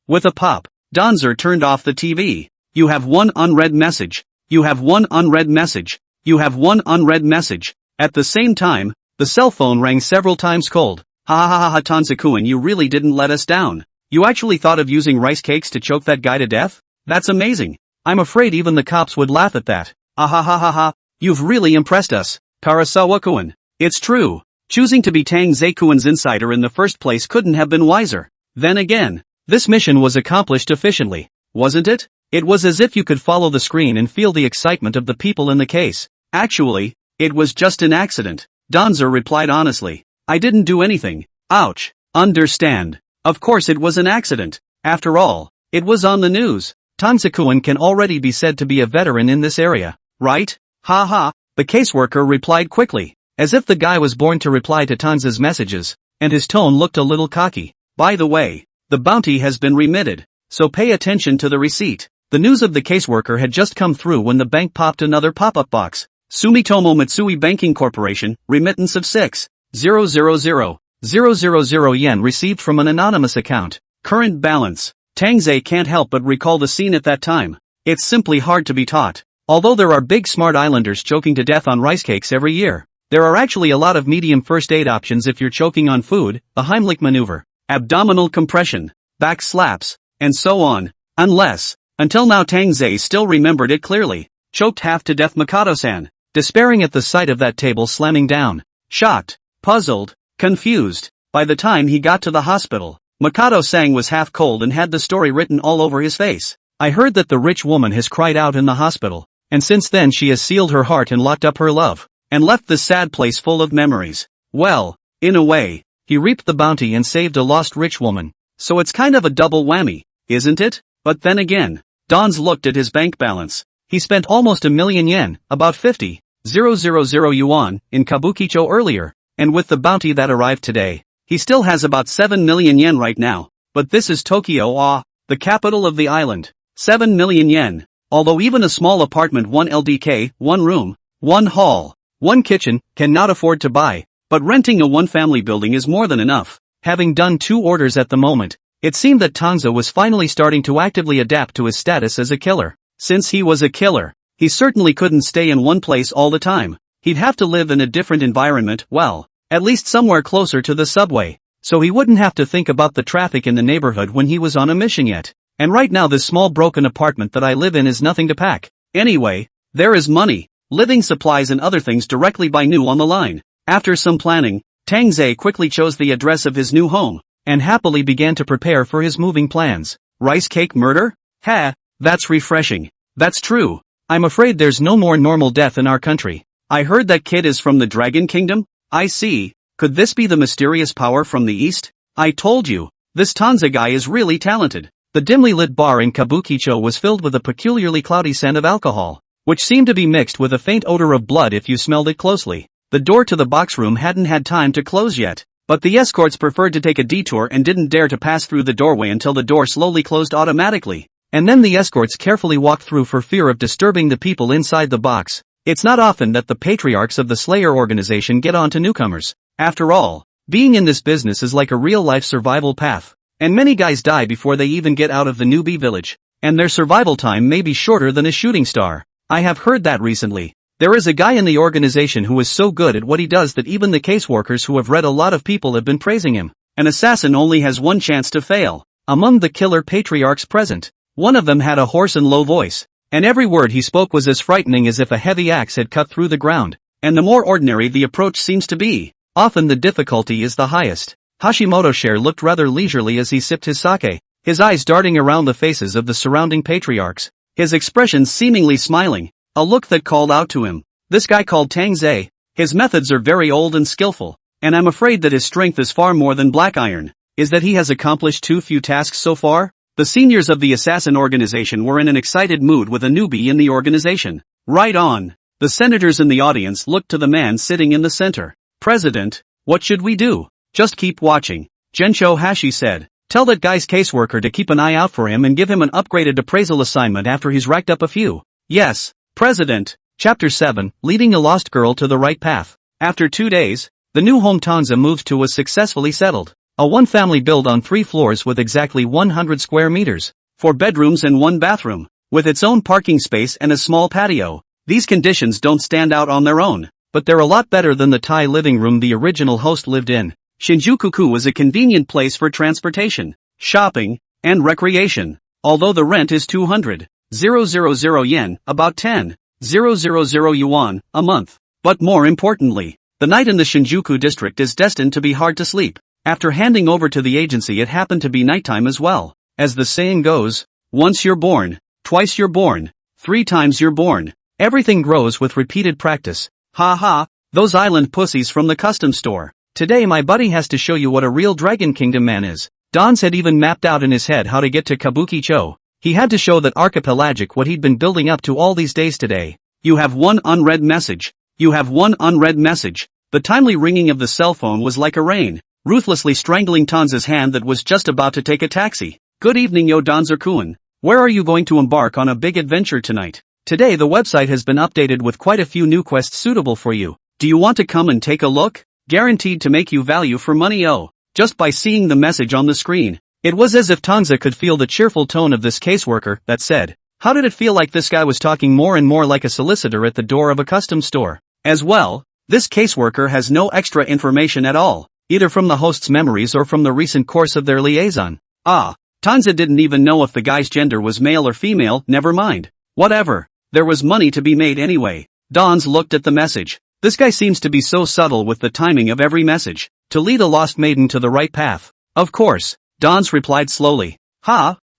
With a pop, Tang Ze turned off the TV. You have one unread message. You have one unread message. You have one unread message. At the same time, the cell phone rang several times. Cold. Ha ha ha ha, Tang Ze-kun, you really didn't let us down. You actually thought of using rice cakes to choke that guy to death? That's amazing. I'm afraid even the cops would laugh at that. Ah ha ha ha ha, you've really impressed us, Karasawa-kun. It's true. Choosing to be Tang Ze-kun's insider in the first place couldn't have been wiser. Then again, this mission was accomplished efficiently, wasn't it? It was as if you could follow the screen and feel the excitement of the people in the case. Actually, it was just an accident. Tang Ze replied honestly. I didn't do anything. Ouch. Understand. Of course it was an accident. After all, it was on the news. Tang Ze-kun can already be said to be a veteran in this area, right? Ha ha. The caseworker replied quickly, as if the guy was born to reply to Tang Ze's messages, and his tone looked a little cocky. By the way, the bounty has been remitted, so pay attention to the receipt. The news of the caseworker had just come through when the bank popped another pop-up box. Sumitomo Mitsui Banking Corporation, remittance of 6,000,000 yen received from an anonymous account. Current balance. Tang Ze can't help but recall the scene at that time. It's simply hard to be taught. Although there are big smart islanders choking to death on rice cakes every year, there are actually a lot of medium first aid options if you're choking on food: the Heimlich maneuver, abdominal compression, back slaps, and so on. Until now Tang Ze still remembered it clearly. Choked half to death Mikado-san, despairing at the sight of that table slamming down. Shocked, puzzled, confused. By the time he got to the hospital, Mikado-san was half cold and had the story written all over his face. I heard that the rich woman has cried out in the hospital, and since then she has sealed her heart and locked up her love, and left this sad place full of memories. Well, in a way, he reaped the bounty and saved a lost rich woman. So it's kind of a double whammy, isn't it? But then again, Tang Ze looked at his bank balance. He spent almost 1,000,000 yen, about 50 000 yuan, in Kabukicho earlier, and with the bounty that arrived today, he still has about 7 million yen right now. But this is Tokyo, the capital of the island. 7 million yen. Although even a small apartment 1 LDK, 1 room, 1 hall, 1 kitchen, cannot afford to buy, but renting a one-family building is more than enough. Having done 2 orders at the moment, it seemed that Tang Ze was finally starting to actively adapt to his status as a killer. Since he was a killer, he certainly couldn't stay in one place all the time. He'd have to live in a different environment, well, at least somewhere closer to the subway, so he wouldn't have to think about the traffic in the neighborhood when he was on a mission yet. And right now this small broken apartment that I live in is nothing to pack. Anyway, there is money, living supplies and other things directly by new on the line. After some planning, Tang Ze quickly chose the address of his new home, and happily began to prepare for his moving plans. Rice cake murder? Ha, that's refreshing. That's true. I'm afraid there's no more normal death in our country. I heard that kid is from the Dragon Kingdom? I see. Could this be the mysterious power from the east? I told you, this Tang Ze guy is really talented. The dimly lit bar in Kabukicho was filled with a peculiarly cloudy scent of alcohol, which seemed to be mixed with a faint odor of blood if you smelled it closely. The door to the box room hadn't had time to close yet, but the escorts preferred to take a detour and didn't dare to pass through the doorway until the door slowly closed automatically. And then the escorts carefully walked through for fear of disturbing the people inside the box. It's not often that the patriarchs of the Slayer organization get on to newcomers. After all, being in this business is like a real-life survival path, and many guys die before they even get out of the newbie village, and their survival time may be shorter than a shooting star. I have heard that recently. There is a guy in the organization who is so good at what he does that even the caseworkers who have read a lot of people have been praising him. An assassin only has one chance to fail. Among the killer patriarchs present, one of them had a hoarse and low voice, and every word he spoke was as frightening as if a heavy axe had cut through the ground. And the more ordinary the approach seems to be, often the difficulty is the highest. Hashimoto looked rather leisurely as he sipped his sake, his eyes darting around the faces of the surrounding patriarchs, his expressions seemingly smiling, a look that called out to him. This guy called Tang Ze, his methods are very old and skillful, and I'm afraid that his strength is far more than black iron. Is that he has accomplished too few tasks so far? The seniors of the assassin organization were in an excited mood with a newbie in the organization. Right on. The senators in the audience looked to the man sitting in the center. President, what should we do? Just keep watching. Gensho Hashi said. Tell that guy's caseworker to keep an eye out for him and give him an upgraded appraisal assignment after he's racked up a few. Yes, President. Chapter 7, Leading a Lost Girl to the Right Path. After 2 days, the new home Tang Ze moved to was successfully settled. A one-family build on 3 floors with exactly 100 square meters, 4 bedrooms and 1 bathroom, with its own parking space and a small patio. These conditions don't stand out on their own, but they're a lot better than the Thai living room the original host lived in. Shinjuku was a convenient place for transportation, shopping, and recreation, although the rent is 200,000 yen, about 10,000 yuan, a month. But more importantly, the night in the Shinjuku district is destined to be hard to sleep. After handing over to the agency it happened to be nighttime as well. As the saying goes, once you're born, twice you're born, 3 times you're born. Everything grows with repeated practice. Ha ha, those island pussies from the custom store. Today my buddy has to show you what a real Dragon Kingdom man is. Dons had even mapped out in his head how to get to Kabukicho. He had to show that archipelagic what he'd been building up to all these days today. You have one unread message. You have one unread message. The timely ringing of the cell phone was like a rain, ruthlessly strangling Tang Ze's hand that was just about to take a taxi. Good evening yo Danzer-kun. Where are you going to embark on a big adventure tonight? Today the website has been updated with quite a few new quests suitable for you. Do you want to come and take a look? Guaranteed to make you value for money just by seeing the message on the screen. It was as if Tang Ze could feel the cheerful tone of this caseworker that said, how did it feel like this guy was talking more and more like a solicitor at the door of a custom store? As well, this caseworker has no extra information at all, either from the host's memories or from the recent course of their liaison. Tang Ze didn't even know if the guy's gender was male or female, never mind. Whatever, there was money to be made anyway. Dons looked at the message. This guy seems to be so subtle with the timing of every message. To lead a lost maiden to the right path. Of course, Dons replied slowly.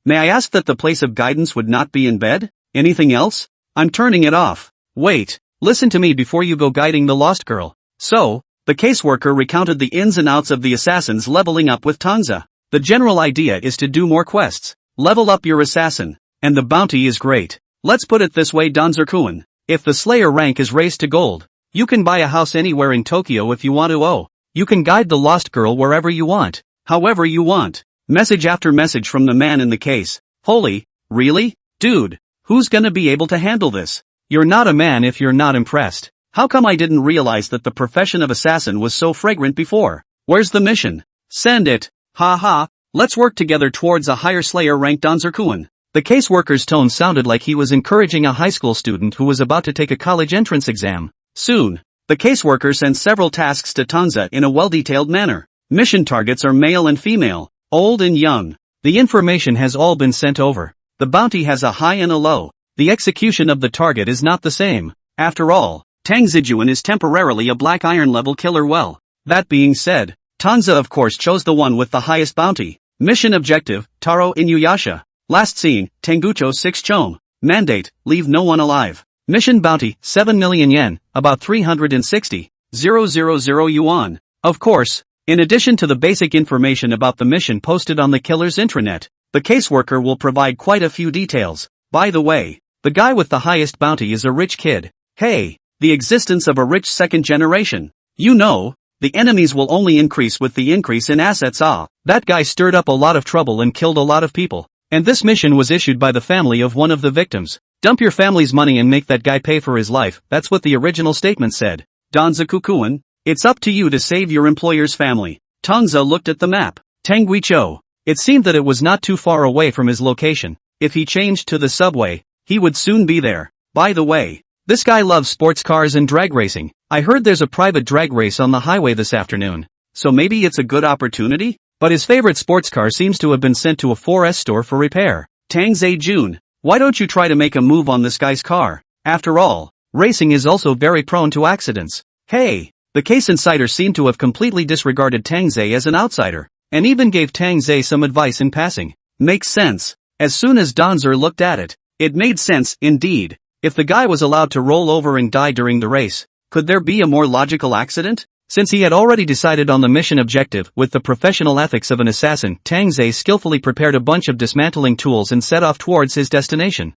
May I ask that the place of guidance would not be in bed? Anything else? I'm turning it off. Wait, listen to me before you go guiding the lost girl. So, the caseworker recounted the ins and outs of the assassins leveling up with Tang Ze. The general idea is to do more quests, level up your assassin, and the bounty is great. Let's put it this way Danzer-kun. If the Slayer rank is raised to gold, you can buy a house anywhere in Tokyo if you want to. Oh, you can guide the lost girl wherever you want, however you want. Message after message from the man in the case. Holy, really? Dude, who's gonna be able to handle this? You're not a man if you're not impressed. How come I didn't realize that the profession of assassin was so fragrant before? Where's the mission? Send it. Ha ha, let's work together towards a higher Slayer rank Danzerkuan. The caseworker's tone sounded like he was encouraging a high school student who was about to take a college entrance exam. Soon, the caseworker sent several tasks to Tang Ze in a well-detailed manner. Mission targets are male and female, old and young. The information has all been sent over. The bounty has a high and a low. The execution of the target is not the same. After all, Tang Zijuan is temporarily a black iron level killer. Well, that being said, Tang Ze of course chose the one with the highest bounty. Mission objective, Taro Inuyasha. Last scene, Tangucho 6 Chome. Mandate, leave no one alive. Mission bounty, 7 million yen, about 360,000 yuan. Of course, in addition to the basic information about the mission posted on the killer's intranet, the caseworker will provide quite a few details. By the way, the guy with the highest bounty is a rich kid. Hey, the existence of a rich second generation. You know, the enemies will only increase with the increase in assets. That guy stirred up a lot of trouble and killed a lot of people. And this mission was issued by the family of one of the victims. Dump your family's money and make that guy pay for his life, that's what the original statement said. Danzakukuan, it's up to you to save your employer's family. Tang Ze looked at the map. Tanguicho. It seemed that it was not too far away from his location. If he changed to the subway, he would soon be there. By the way, this guy loves sports cars and drag racing. I heard there's a private drag race on the highway this afternoon. So maybe it's a good opportunity? But his favorite sports car seems to have been sent to a 4S store for repair. Tang Ze Jun, why don't you try to make a move on this guy's car? After all, racing is also very prone to accidents. Hey, the case insider seemed to have completely disregarded Tang Ze as an outsider, and even gave Tang Ze some advice in passing. Makes sense. As soon as Danzer looked at it, it made sense, indeed. If the guy was allowed to roll over and die during the race, could there be a more logical accident? Since he had already decided on the mission objective with the professional ethics of an assassin, Tang Ze skillfully prepared a bunch of dismantling tools and set off towards his destination.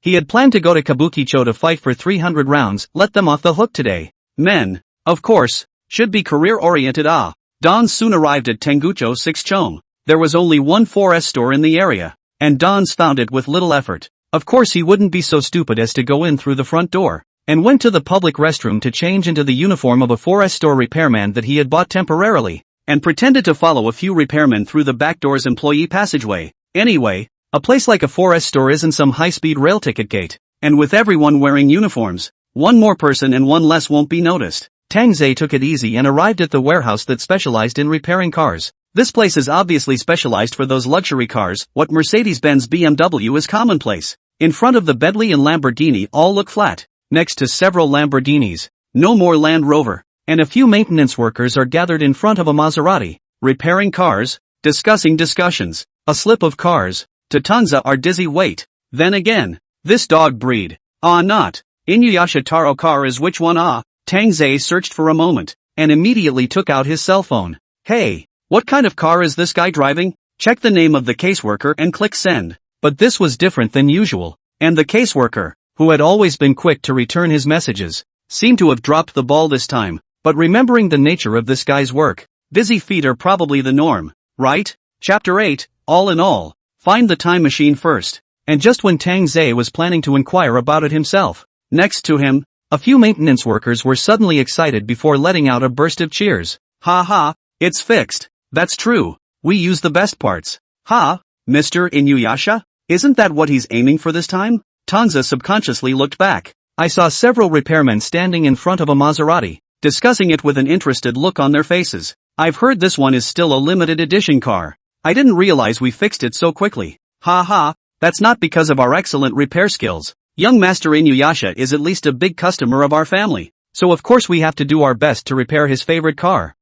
He had planned to go to Kabukicho to fight for 300 rounds, let them off the hook today. Men, of course, should be career-oriented. Don soon arrived at Tangucho 6 Chome. There was only one 4S store in the area, and Don's found it with little effort. Of course he wouldn't be so stupid as to go in through the front door, and went to the public restroom to change into the uniform of a 4S store repairman that he had bought temporarily, and pretended to follow a few repairmen through the back door's employee passageway. Anyway, a place like a 4S store isn't some high-speed rail ticket gate, and with everyone wearing uniforms, one more person and one less won't be noticed. Tang Ze took it easy and arrived at the warehouse that specialized in repairing cars. This place is obviously specialized for those luxury cars. What Mercedes-Benz BMW is commonplace. In front of the Bentley and Lamborghini all look flat. Next to several Lamborghinis, no more Land Rover, and a few maintenance workers are gathered in front of a Maserati, repairing cars, discussions, a slip of cars, to Tang Ze are dizzy wait, then again, this dog breed, not, Inuyasha Taro car is which one? Tang Ze searched for a moment, and immediately took out his cell phone. Hey, what kind of car is this guy driving? Check the name of the caseworker and click send. But this was different than usual, and the caseworker, who had always been quick to return his messages, seemed to have dropped the ball this time. But remembering the nature of this guy's work, busy feet are probably the norm, right? Chapter 8, all in all, find the time machine first. And just when Tang Ze was planning to inquire about it himself, next to him, a few maintenance workers were suddenly excited before letting out a burst of cheers. It's fixed. That's true. We use the best parts. Mr. Inuyasha? Isn't that what he's aiming for this time? Tang Ze subconsciously looked back. I saw several repairmen standing in front of a Maserati, discussing it with an interested look on their faces. I've heard this one is still a limited edition car. I didn't realize we fixed it so quickly. That's not because of our excellent repair skills. Young Master Inuyasha is at least a big customer of our family, so of course we have to do our best to repair his favorite car.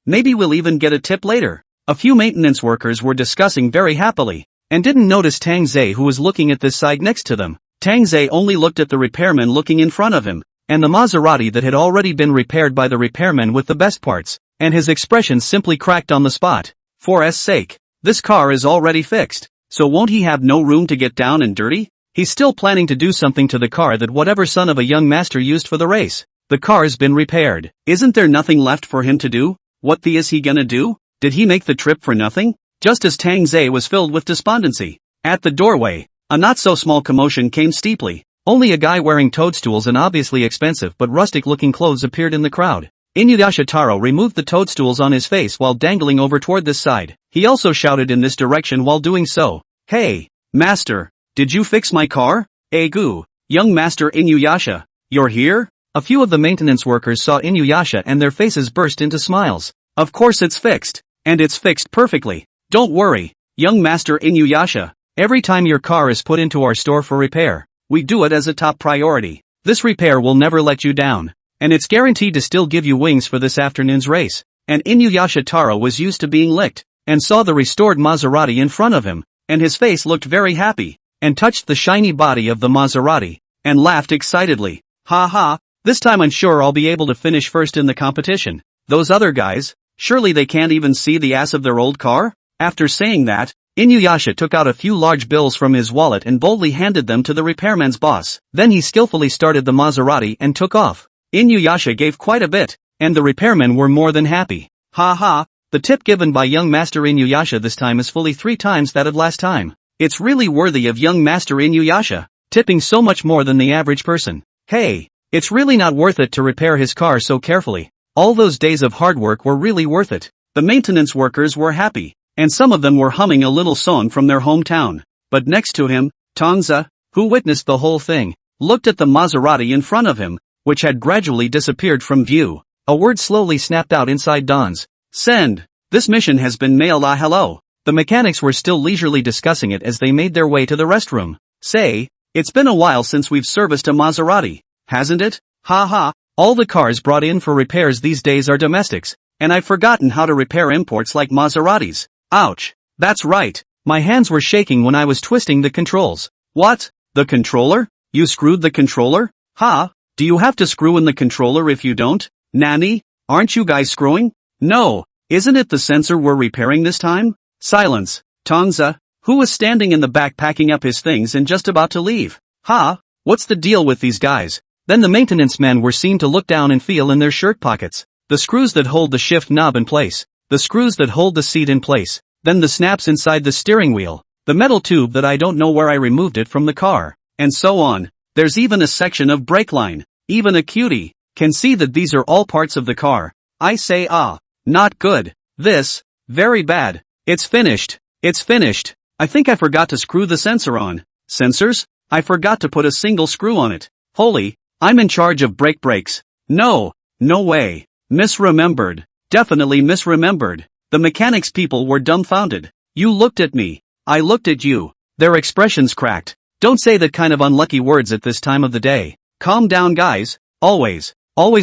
Maybe we'll even get a tip later. A few maintenance workers were discussing very happily, and didn't notice Tang Ze who was looking at this side next to them. Tang Ze only looked at the repairman looking in front of him, and the Maserati that had already been repaired by the repairman with the best parts, and his expression simply cracked on the spot. For S sake, this car is already fixed, so won't he have no room to get down and dirty? He's still planning to do something to the car that whatever son of a young master used for the race. The car's been repaired. Isn't there nothing left for him to do? What the is he gonna do? Did he make the trip for nothing? Just as Tang Ze was filled with despondency. At the doorway, a not-so-small commotion came steeply. Only a guy wearing toadstools and obviously expensive but rustic-looking clothes appeared in the crowd. Inuyasha Taro removed the toadstools on his face while dangling over toward this side. He also shouted in this direction while doing so. Hey, master, did you fix my car? Egu, young master Inuyasha, you're here? A few of the maintenance workers saw Inuyasha and their faces burst into smiles. Of course it's fixed. And it's fixed perfectly. Don't worry, young master Inuyasha. Every time your car is put into our store for repair, we do it as a top priority. This repair will never let you down. And it's guaranteed to still give you wings for this afternoon's race. And Inuyasha Taro was used to being licked, and saw the restored Maserati in front of him, and his face looked very happy, and touched the shiny body of the Maserati, and laughed excitedly. Ha ha, this time I'm sure I'll be able to finish first in the competition. Those other guys, surely they can't even see the ass of their old car? After saying that, Inuyasha took out a few large bills from his wallet and boldly handed them to the repairman's boss. Then he skillfully started the Maserati and took off. Inuyasha gave quite a bit, and the repairmen were more than happy. Ha ha, the tip given by young master Inuyasha this time is fully 3 times that of last time. It's really worthy of young master Inuyasha, tipping so much more than the average person. Hey, it's really not worth it to repair his car so carefully. All those days of hard work were really worth it. The maintenance workers were happy, and some of them were humming a little song from their hometown. But next to him, Tang Ze, who witnessed the whole thing, looked at the Maserati in front of him, which had gradually disappeared from view. A word slowly snapped out inside Don's. Send. This mission has been mailed. Hello. The mechanics were still leisurely discussing it as they made their way to the restroom. Say, it's been a while since we've serviced a Maserati, hasn't it? Ha ha. All the cars brought in for repairs these days are domestics, and I've forgotten how to repair imports like Maseratis. Ouch. That's right. My hands were shaking when I was twisting the controls. What? The controller? You screwed the controller? Ha? Do you have to screw in the controller if you don't? Nanny? Aren't you guys screwing? No. Isn't it the sensor we're repairing this time? Silence. Tang Ze, who was standing in the back packing up his things and just about to leave. Ha? What's the deal with these guys? Then the maintenance men were seen to look down and feel in their shirt pockets. The screws that hold the shift knob in place. The screws that hold the seat in place. Then the snaps inside the steering wheel. The metal tube that I don't know where I removed it from the car. And so on. There's even a section of brake line. Even a cutie can see that these are all parts of the car. I say not good. This, very bad. It's finished. It's finished. I think I forgot to screw the sensor on. Sensors? I forgot to put a single screw on it. Holy, I'm in charge of brake brakes. No way. Misremembered. Definitely misremembered. The mechanics people were dumbfounded. You looked at me. I looked at you. Their expressions cracked. Don't say that kind of unlucky words at this time of the day. Calm down guys. Always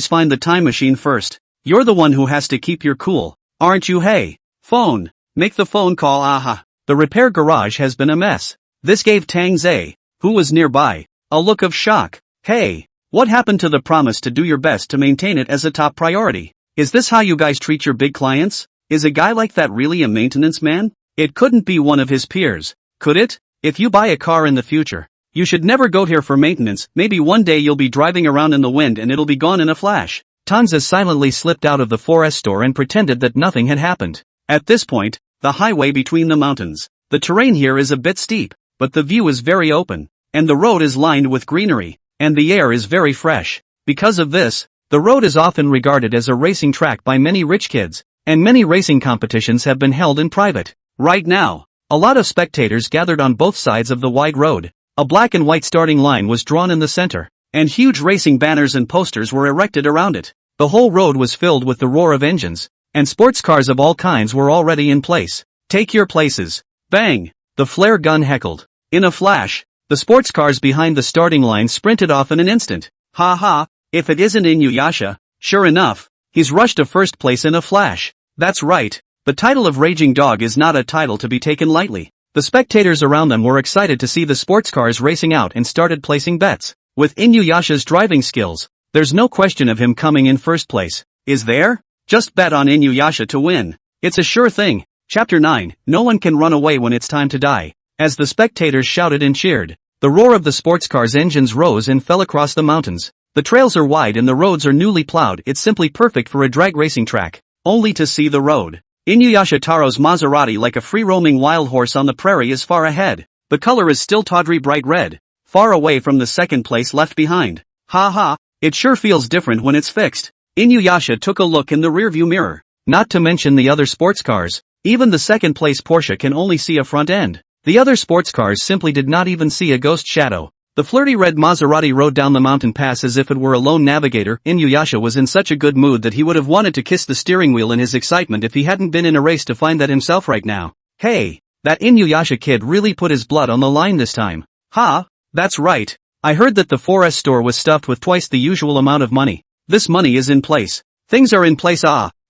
find the time machine first. You're the one who has to keep your cool, aren't you? Hey, phone. Make the phone call. Aha. The repair garage has been a mess. This gave Tang Ze, who was nearby, a look of shock. Hey, what happened to the promise to do your best to maintain it as a top priority? Is this how you guys treat your big clients? Is a guy like that really a maintenance man? It couldn't be one of his peers, could it? If you buy a car in the future, you should never go here for maintenance. Maybe one day you'll be driving around in the wind and it'll be gone in a flash. Tang Ze silently slipped out of the 4S store and pretended that nothing had happened. At this point, the highway between the mountains. The terrain here is a bit steep, but the view is very open, and the road is lined with greenery, and the air is very fresh. Because of this, the road is often regarded as a racing track by many rich kids, and many racing competitions have been held in private. Right now, a lot of spectators gathered on both sides of the wide road. A black and white starting line was drawn in the center, and huge racing banners and posters were erected around it. The whole road was filled with the roar of engines, and sports cars of all kinds were already in place. Take your places. Bang! The flare gun heckled. In a flash, the sports cars behind the starting line sprinted off in an instant. Ha ha, if it isn't Inuyasha, sure enough, he's rushed to first place in a flash. That's right, the title of Raging Dog is not a title to be taken lightly. The spectators around them were excited to see the sports cars racing out and started placing bets. With Inuyasha's driving skills, there's no question of him coming in first place, is there? Just bet on Inuyasha to win. It's a sure thing. Chapter 9, No one can run away when it's time to die. As the spectators shouted and cheered, The roar of the sports car's engines rose and fell across the mountains. The trails are wide and the roads are newly plowed. It's simply perfect for a drag racing track. Only to see the road. Inuyasha Taro's Maserati, like a free-roaming wild horse on the prairie, is far ahead. The color is still tawdry bright red, far away from the second place left behind. Ha ha, it sure feels different when it's fixed. Inuyasha took a look in the rearview mirror. Not to mention the other sports cars. Even the second place Porsche can only see a front end. The other sports cars simply did not even see a ghost shadow. The flirty red Maserati rode down the mountain pass as if it were a lone navigator. Inuyasha was in such a good mood that he would have wanted to kiss the steering wheel in his excitement if he hadn't been in a race to find that himself right now. Hey, that Inuyasha kid really put his blood on the line this time. Ha, that's right. I heard that the 4S store was stuffed with twice the usual amount of money. This money is in place. Things are in place,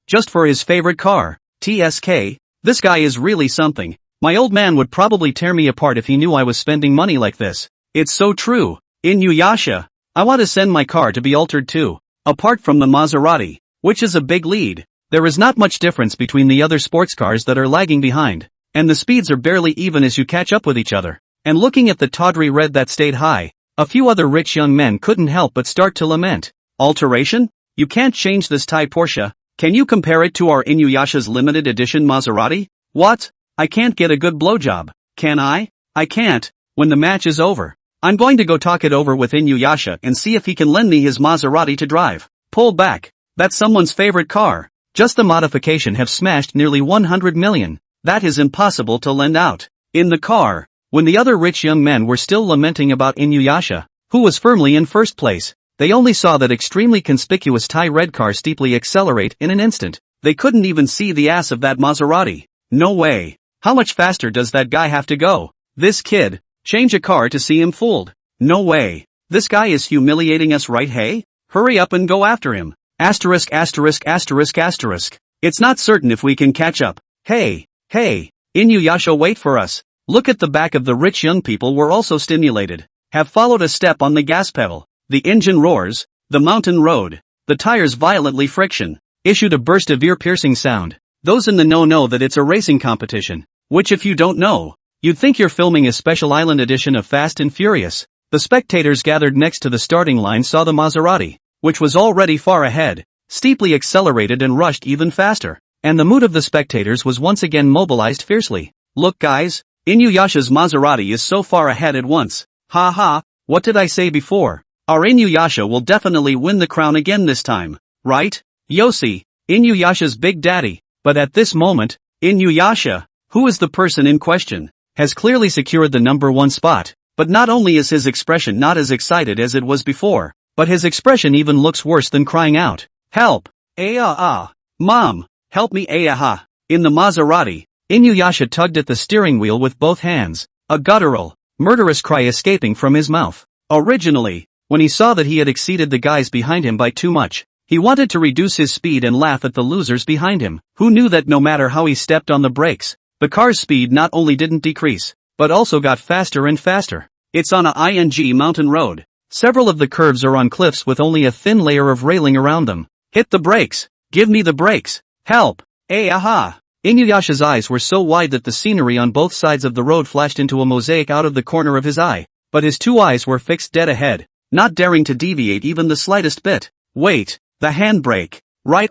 just for his favorite car. TSK, this guy is really something. My old man would probably tear me apart if he knew I was spending money like this. It's so true. Inuyasha, I want to send my car to be altered too. Apart from the Maserati, which is a big lead, there is not much difference between the other sports cars that are lagging behind, and the speeds are barely even as you catch up with each other. And looking at the tawdry red that stayed high, a few other rich young men couldn't help but start to lament. Alteration? You can't change this Thai Porsche. Can you compare it to our Inuyasha's limited edition Maserati? What? I can't get a good blowjob. Can I? I can't. When the match is over, I'm going to go talk it over with Inuyasha and see if he can lend me his Maserati to drive. Pull back. That's someone's favorite car. Just the modification have smashed nearly 100 million. That is impossible to lend out. In the car, when the other rich young men were still lamenting about Inuyasha, who was firmly in first place, they only saw that extremely conspicuous Thai red car steeply accelerate in an instant. They couldn't even see the ass of that Maserati. No way. How much faster does that guy have to go? This kid. Change a car to see him fooled. No way. This guy is humiliating us, right? Hey? Hurry up and go after him. Asterisk asterisk asterisk asterisk. It's not certain if we can catch up. Hey, Inuyasha, wait for us. Look at the back of the rich young people were also stimulated. Have followed a step on the gas pedal. The engine roars. The mountain road. The tires violently friction. Issued a burst of ear-piercing sound. Those in the know that it's a racing competition. Which, if you don't know, you'd think you're filming a special island edition of Fast and Furious. The spectators gathered next to the starting line saw the Maserati, which was already far ahead, steeply accelerated and rushed even faster. And the mood of the spectators was once again mobilized fiercely. Look guys, Inuyasha's Maserati is so far ahead at once. Ha ha, what did I say before? Our Inuyasha will definitely win the crown again this time, right? Yoshi, Inuyasha's big daddy. But at this moment, Inuyasha, who is the person in question, has clearly secured the #1 spot. But not only is his expression not as excited as it was before, but his expression even looks worse than crying out. Help! Mom! Help me! In the Maserati, Inuyasha tugged at the steering wheel with both hands, a guttural, murderous cry escaping from his mouth. Originally, when he saw that he had exceeded the guys behind him by too much, he wanted to reduce his speed and laugh at the losers behind him, who knew that no matter how he stepped on the brakes, the car's speed not only didn't decrease, but also got faster and faster. It's on a mountain road. Several of the curves are on cliffs with only a thin layer of railing around them. Hit the brakes! Give me the brakes! Help! Inuyasha's eyes were so wide that the scenery on both sides of the road flashed into a mosaic out of the corner of his eye, but his two eyes were fixed dead ahead, not daring to deviate even the slightest bit. Wait, the handbrake. Right,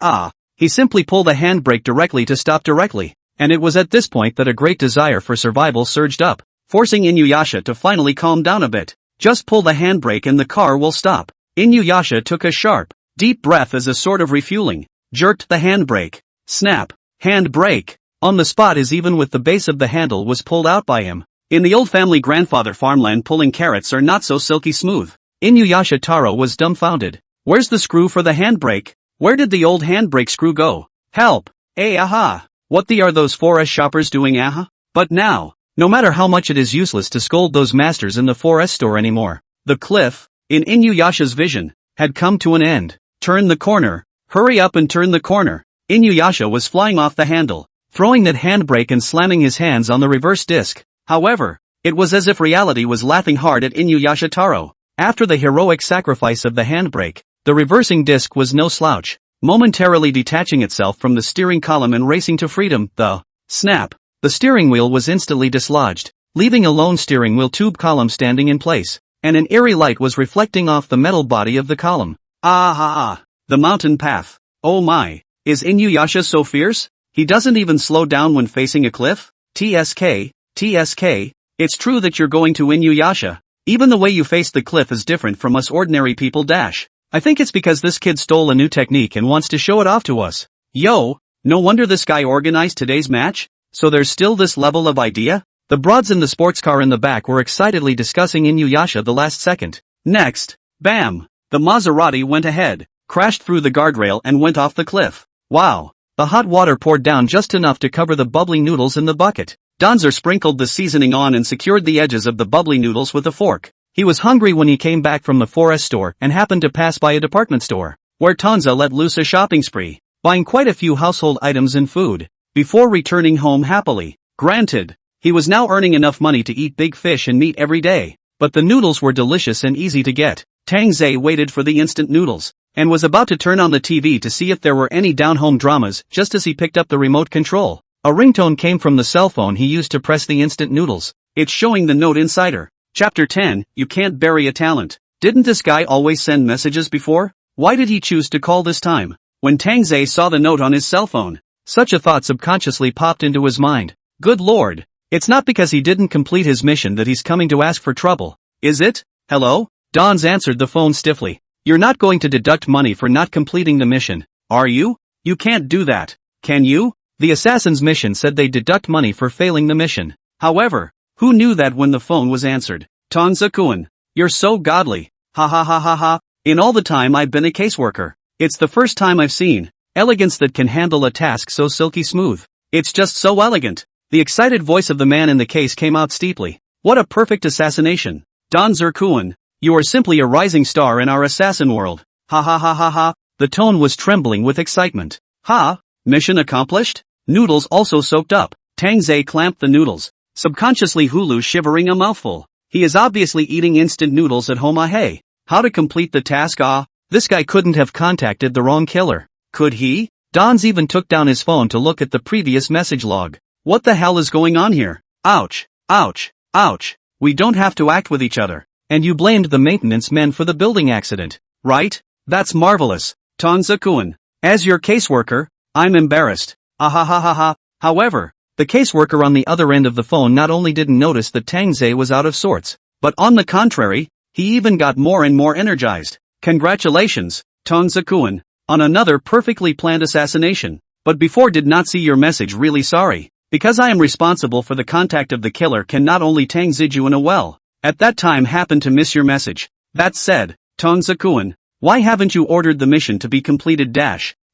he simply pulled the handbrake directly to stop directly, and it was at this point that a great desire for survival surged up, forcing Inuyasha to finally calm down a bit. Just pull the handbrake and the car will stop. Inuyasha took a sharp, deep breath as a sort of refueling, jerked the handbrake. Snap. Handbrake. On the spot, as even with the base of the handle was pulled out by him. In the old family grandfather farmland, pulling carrots are not so silky smooth. Inuyasha Taro was dumbfounded. Where's the screw for the handbrake? Where did the old handbrake screw go? Help! What the are those 4S shoppers doing? But now, no matter how much it is useless to scold those masters in the 4S store anymore, the cliff, in Inuyasha's vision, had come to an end. Turn the corner. Hurry up and turn the corner. Inuyasha was flying off the handle, throwing that handbrake and slamming his hands on the reverse disc. However, it was as if reality was laughing hard at Inuyasha Taro. After the heroic sacrifice of the handbrake, the reversing disc was no slouch, momentarily detaching itself from the steering column and racing to freedom. The snap. The steering wheel was instantly dislodged, leaving a lone steering wheel tube column standing in place, and an eerie light was reflecting off the metal body of the column. The mountain path. Oh my. Is Inuyasha so fierce? He doesn't even slow down when facing a cliff? TSK, it's true that you're going to Inuyasha. Even the way you face the cliff is different from us ordinary people. I think it's because this kid stole a new technique and wants to show it off to us. Yo, no wonder this guy organized today's match? So there's still this level of idea? The broads in the sports car in the back were excitedly discussing Inuyasha the last second. Next, bam! The Maserati went ahead, crashed through the guardrail and went off the cliff. Wow! The hot water poured down just enough to cover the bubbly noodles in the bucket. Danzer sprinkled the seasoning on and secured the edges of the bubbly noodles with a fork. He was hungry when he came back from the forest store and happened to pass by a department store, where Tang Ze let loose a shopping spree, buying quite a few household items and food, before returning home happily. Granted, he was now earning enough money to eat big fish and meat every day, but the noodles were delicious and easy to get. Tang Ze waited for the instant noodles, and was about to turn on the TV to see if there were any down-home dramas just as he picked up the remote control. A ringtone came from the cell phone he used to press the instant noodles. It's showing the note insider. Chapter 10, You Can't Bury a Talent. Didn't this guy always send messages before? Why did he choose to call this time? When Tang Ze saw the note on his cell phone, such a thought subconsciously popped into his mind. Good lord. It's not because he didn't complete his mission that he's coming to ask for trouble, is it? Hello? Dons answered the phone stiffly. You're not going to deduct money for not completing the mission, are you? You can't do that, can you? The assassin's mission said they'd deduct money for failing the mission. However, who knew that when the phone was answered? Tang Ze-kun. You're so godly. Ha ha ha ha ha. In all the time I've been a caseworker, it's the first time I've seen elegance that can handle a task so silky smooth. It's just so elegant. The excited voice of the man in the case came out steeply. What a perfect assassination. Don Zerkuan, you are simply a rising star in our assassin world. Ha ha ha ha ha. The tone was trembling with excitement. Ha? Mission accomplished? Noodles also soaked up. Tang Ze clamped the noodles, subconsciously Hulu shivering a mouthful. He is obviously eating instant noodles at home. Hey. How to complete the task? This guy couldn't have contacted the wrong killer. Could he? Dons even took down his phone to look at the previous message log. What the hell is going on here? Ouch. Ouch. Ouch. We don't have to act with each other. And you blamed the maintenance men for the building accident, right? That's marvelous. Tang Ze-kun. As your caseworker, I'm embarrassed. Ha. However, the caseworker on the other end of the phone not only didn't notice that Tang Ze was out of sorts, but on the contrary, he even got more and more energized. Congratulations, Tang Ze-kun, on another perfectly planned assassination. But before did not see your message. Really sorry. Because I am responsible for the contact of the killer can not only Tang Ze-jun well, at that time happened to miss your message. That said, Tang Ze-kun, why haven't you ordered the mission to be completed?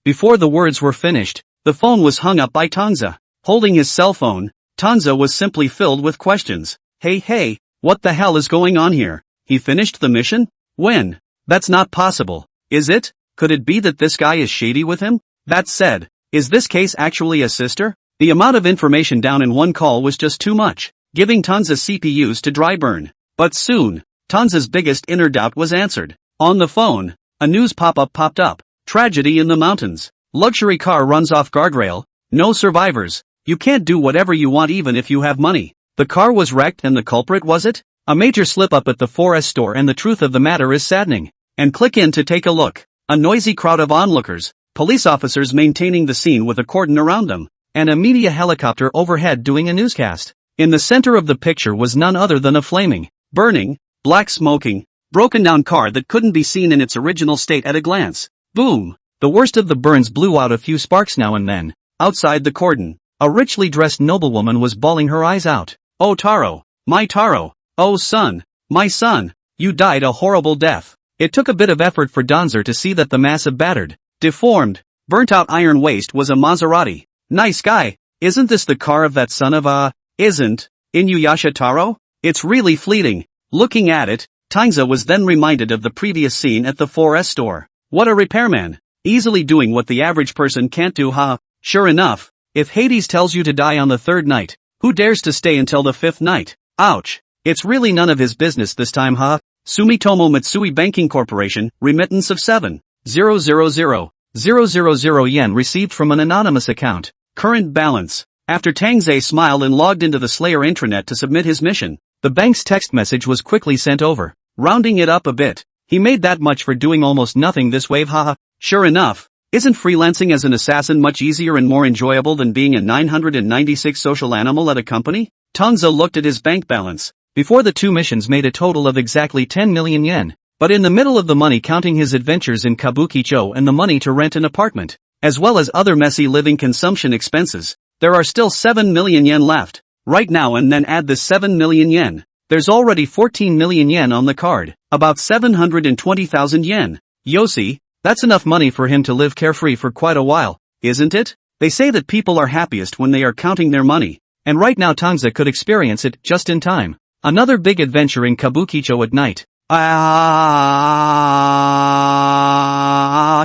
Before the words were finished, the phone was hung up by Tang Ze. Holding his cell phone, Tang Ze was simply filled with questions. Hey, what the hell is going on here? He finished the mission? When? That's not possible, is it? Could it be that this guy is shady with him? That said, is this case actually a sister? The amount of information down in one call was just too much, giving Tang Ze CPUs to dry burn. But soon, Tang Ze's biggest inner doubt was answered. On the phone, a news pop-up popped up. Tragedy in the mountains. Luxury car runs off guardrail. No survivors. You can't do whatever you want even if you have money. The car was wrecked and the culprit was it? A major slip-up at the forest store, and the truth of the matter is saddening. And click in to take a look. A noisy crowd of onlookers, police officers maintaining the scene with a cordon around them, and a media helicopter overhead doing a newscast. In the center of the picture was none other than a flaming, burning, black smoking, broken down car that couldn't be seen in its original state at a glance. Boom! The worst of the burns blew out a few sparks now and then. Outside the cordon, a richly dressed noblewoman was bawling her eyes out. Oh Taro, my Taro, oh son, my son, you died a horrible death. It took a bit of effort for Donzer to see that the massive battered, deformed, burnt-out iron waste was a Maserati. Nice guy, isn't this the car of that son of isn't Inuyasha Taro? It's really fleeting. Looking at it, Tang Ze was then reminded of the previous scene at the 4S store. What a repairman, easily doing what the average person can't do. Sure enough, if Hades tells you to die on the third night, who dares to stay until the fifth night? Ouch. It's really none of his business this time. Sumitomo Mitsui Banking Corporation, remittance of 7,000,000 yen received from an anonymous account. Current balance, After Tang Ze smiled and logged into the Slayer intranet to submit his mission, the bank's text message was quickly sent over. Rounding it up a bit, he made that much for doing almost nothing this wave, haha. Sure enough, isn't freelancing as an assassin much easier and more enjoyable than being a 996 social animal at a company? Tang Ze looked at his bank balance. Before the two missions made a total of exactly 10 million yen. But in the middle of the money counting his adventures in Kabukicho and the money to rent an apartment, as well as other messy living consumption expenses, there are still 7 million yen left. Right now, and then add this 7 million yen. There's already 14 million yen on the card, about 720,000 yen. Yosi, that's enough money for him to live carefree for quite a while, isn't it? They say that people are happiest when they are counting their money, and right now Tang Ze could experience it just in time. Another big adventure in Kabukicho at night.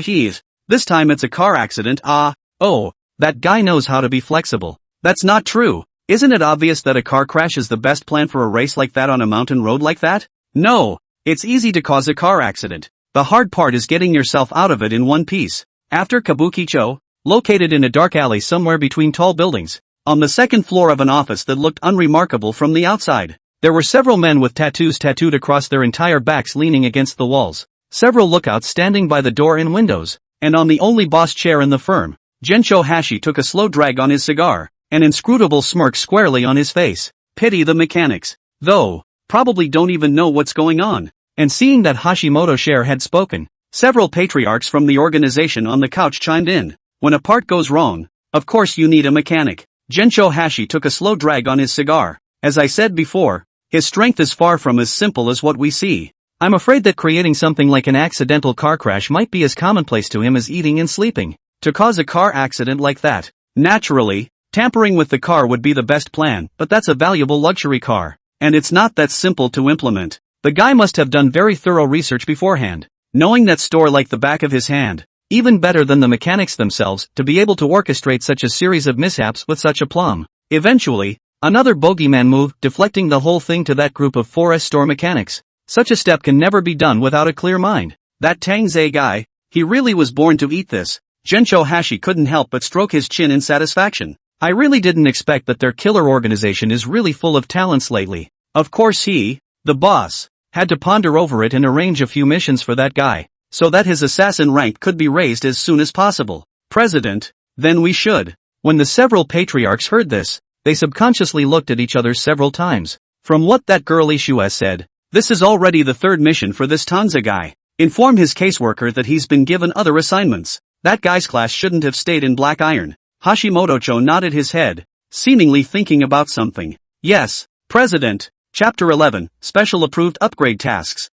He's. This time it's a car accident. Oh, that guy knows how to be flexible. That's not true. Isn't it obvious that a car crash is the best plan for a race like that on a mountain road like that? No, it's easy to cause a car accident. The hard part is getting yourself out of it in one piece. After Kabukicho, located in a dark alley somewhere between tall buildings, on the second floor of an office that looked unremarkable from the outside, there were several men with tattoos tattooed across their entire backs leaning against the walls, several lookouts standing by the door and windows, and on the only boss chair in the firm, Gensho Hashi took a slow drag on his cigar, an inscrutable smirk squarely on his face. Pity the mechanics, though, probably don't even know what's going on. And seeing that Hashimoto share had spoken, several patriarchs from the organization on the couch chimed in. When a part goes wrong, of course you need a mechanic. Gensho Hashi took a slow drag on his cigar. As I said before, his strength is far from as simple as what we see. I'm afraid that creating something like an accidental car crash might be as commonplace to him as eating and sleeping. To cause a car accident like that, naturally, tampering with the car would be the best plan, but that's a valuable luxury car, and it's not that simple to implement. The guy must have done very thorough research beforehand, knowing that store like the back of his hand, even better than the mechanics themselves, to be able to orchestrate such a series of mishaps with such aplomb. Eventually, another bogeyman move, deflecting the whole thing to that group of 4S store mechanics. Such a step can never be done without a clear mind. That Tang Ze guy, he really was born to eat this. Gensho Hashi couldn't help but stroke his chin in satisfaction. I really didn't expect that their killer organization is really full of talents lately. Of course he, the boss, had to ponder over it and arrange a few missions for that guy, so that his assassin rank could be raised as soon as possible. President, then we should. When the several patriarchs heard this, they subconsciously looked at each other several times. From what that girl Ishua said, this is already the third mission for this Tang Ze guy. Inform his caseworker that he's been given other assignments. That guy's class shouldn't have stayed in Black Iron. Hashimoto-cho nodded his head, seemingly thinking about something. Yes, President. Chapter 11, Special Approved Upgrade Tasks.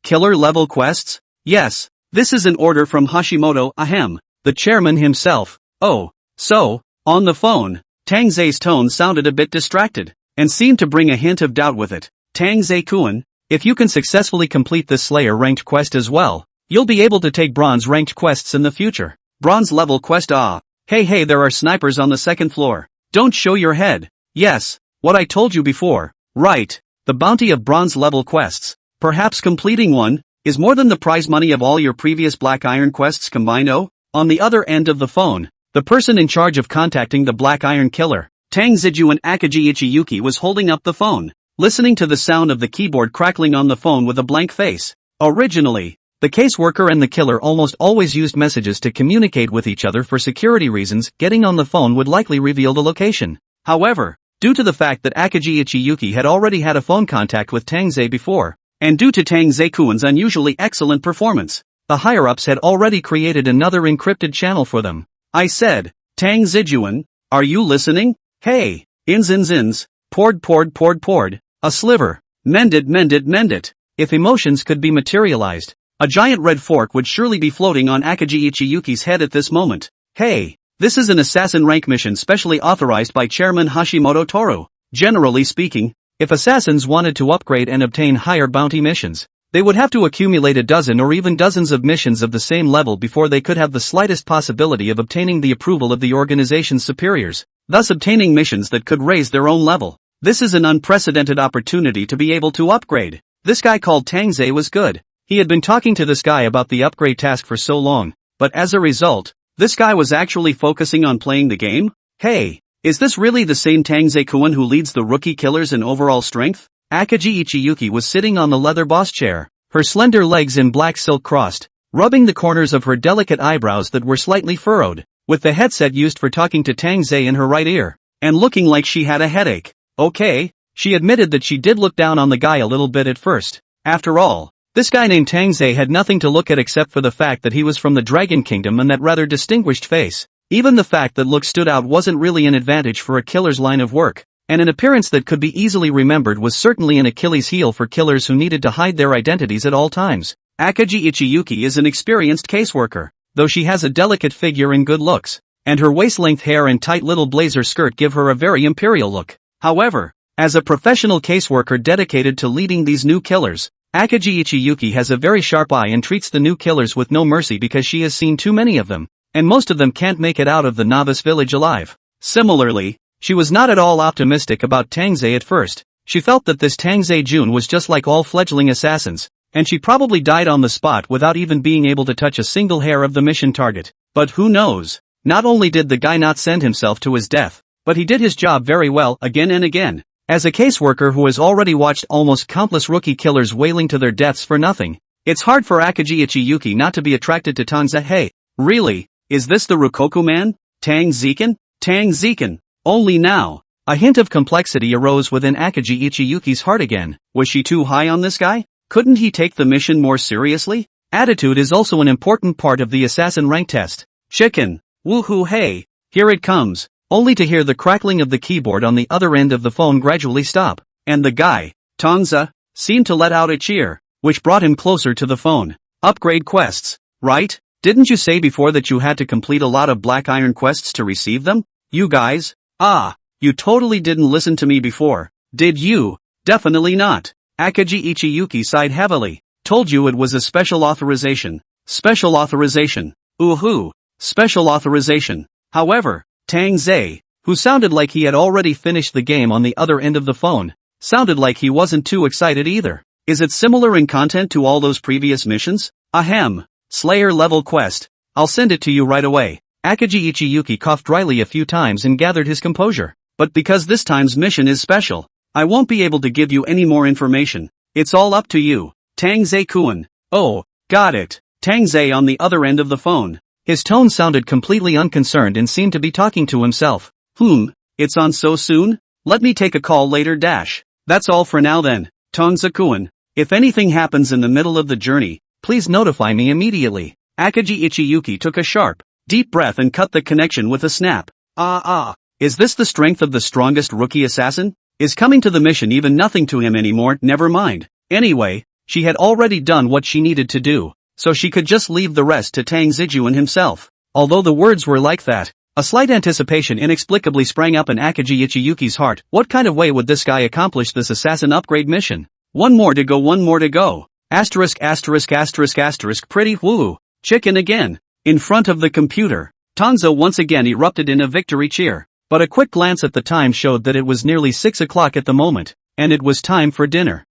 Killer level quests? Yes, this is an order from Hashimoto, ahem, the chairman himself. Oh, so, on the phone, Tang Ze's tone sounded a bit distracted, and seemed to bring a hint of doubt with it. Tang Ze-kun, if you can successfully complete this Slayer ranked quest as well, you'll be able to take bronze ranked quests in the future. Bronze level quest. Hey, there are snipers on the second floor. Don't show your head. Yes, what I told you before. Right, the bounty of bronze level quests. Perhaps completing one is more than the prize money of all your previous Black Iron quests combined. On the other end of the phone, the person in charge of contacting the Black Iron killer, Tang Ziju and Akaji Ichiyuki, was holding up the phone, listening to the sound of the keyboard crackling on the phone with a blank face. Originally, the caseworker and the killer almost always used messages to communicate with each other for security reasons. Getting on the phone would likely reveal the location. However, due to the fact that Akaji Ichiyuki had already had a phone contact with Tang Ze before, and due to Tang Ze-kun's unusually excellent performance, the higher-ups had already created another encrypted channel for them. I said, Tang Zijuan, are you listening? Hey, inzins, poured, a sliver, mend it. If emotions could be materialized, a giant red fork would surely be floating on Akaji Ichiyuki's head at this moment. Hey, this is an assassin rank mission specially authorized by Chairman Hashimoto Toru. Generally speaking, if assassins wanted to upgrade and obtain higher bounty missions, they would have to accumulate a dozen or even dozens of missions of the same level before they could have the slightest possibility of obtaining the approval of the organization's superiors, thus obtaining missions that could raise their own level. This is an unprecedented opportunity to be able to upgrade. This guy called Tang Ze was good. He had been talking to this guy about the upgrade task for so long, but as a result, this guy was actually focusing on playing the game? Hey, Is this really the same Tang Ze-kun who leads the rookie killers in overall strength? Akagi Ichiyuki was sitting on the leather boss chair, her slender legs in black silk crossed, rubbing the corners of her delicate eyebrows that were slightly furrowed, with the headset used for talking to Tang Ze in her right ear, and looking like she had a headache. Okay, she admitted that she did look down on the guy a little bit at first. After all, this guy named Tang Ze had nothing to look at except for the fact that he was from the Dragon Kingdom and that rather distinguished face. Even the fact that look stood out wasn't really an advantage for a killer's line of work, and an appearance that could be easily remembered was certainly an Achilles heel for killers who needed to hide their identities at all times. Akagi Ichiyuki is an experienced caseworker, though she has a delicate figure and good looks, and her waist-length hair and tight little blazer skirt give her a very imperial look. However, as a professional caseworker dedicated to leading these new killers, Akagi Ichiyuki has a very sharp eye and treats the new killers with no mercy because she has seen too many of them, and most of them can't make it out of the novice village alive. Similarly, she was not at all optimistic about Tang Ze at first. She felt that this Tang Ze Jun was just like all fledgling assassins, and she probably died on the spot without even being able to touch a single hair of the mission target. But who knows? Not only did the guy not send himself to his death, but he did his job very well again and again. As a caseworker who has already watched almost countless rookie killers wailing to their deaths for nothing, it's hard for Akagi Ichiyuki not to be attracted to Tang Ze. Hey, really? Is this the Rokoku man? Tang Ze-kun? Tang Ze-kun. Only now, a hint of complexity arose within Akagi Ichiyuki's heart again. Was she too high on this guy? Couldn't he take the mission more seriously? Attitude is also an important part of the assassin rank test. Chicken. Woohoo, hey, here it comes, only to hear the crackling of the keyboard on the other end of the phone gradually stop, and the guy, Tang Ze, seemed to let out a cheer, which brought him closer to the phone. Upgrade quests, right? Didn't you say before that you had to complete a lot of Black Iron quests to receive them? You guys? You totally didn't listen to me before, did you? Definitely not. Akagi Ichiyuki sighed heavily. Told you it was a special authorization. Special authorization. Ooh-hoo. Special authorization. However, Tang Ze, who sounded like he had already finished the game on the other end of the phone, sounded like he wasn't too excited either. Is it similar in content to all those previous missions? Ahem. Slayer level quest. I'll send it to you right away. Akagi Ichiyuki coughed dryly a few times and gathered his composure. But because this time's mission is special, I won't be able to give you any more information. It's all up to you. Tang Ze-kun. Oh, got it. Tang Ze on the other end of the phone. His tone sounded completely unconcerned and seemed to be talking to himself. It's on so soon? Let me take a call later dash. That's all for now then, Tang Ze-kun. If anything happens in the middle of the journey, please notify me immediately. Akagi Ichiyuki took a sharp, deep breath and cut the connection with a snap. Is this the strength of the strongest rookie assassin? Is coming to the mission even nothing to him anymore? Never mind. Anyway, she had already done what she needed to do, so she could just leave the rest to Tang Ze-jun himself. Although the words were like that, a slight anticipation inexplicably sprang up in Akagi Ichiyuki's heart. What kind of way would this guy accomplish this assassin upgrade mission? One more to go. Asterisk. Pretty woo. Chicken again. In front of the computer, Tang Ze once again erupted in a victory cheer. But a quick glance at the time showed that it was nearly 6 o'clock at the moment, and it was time for dinner.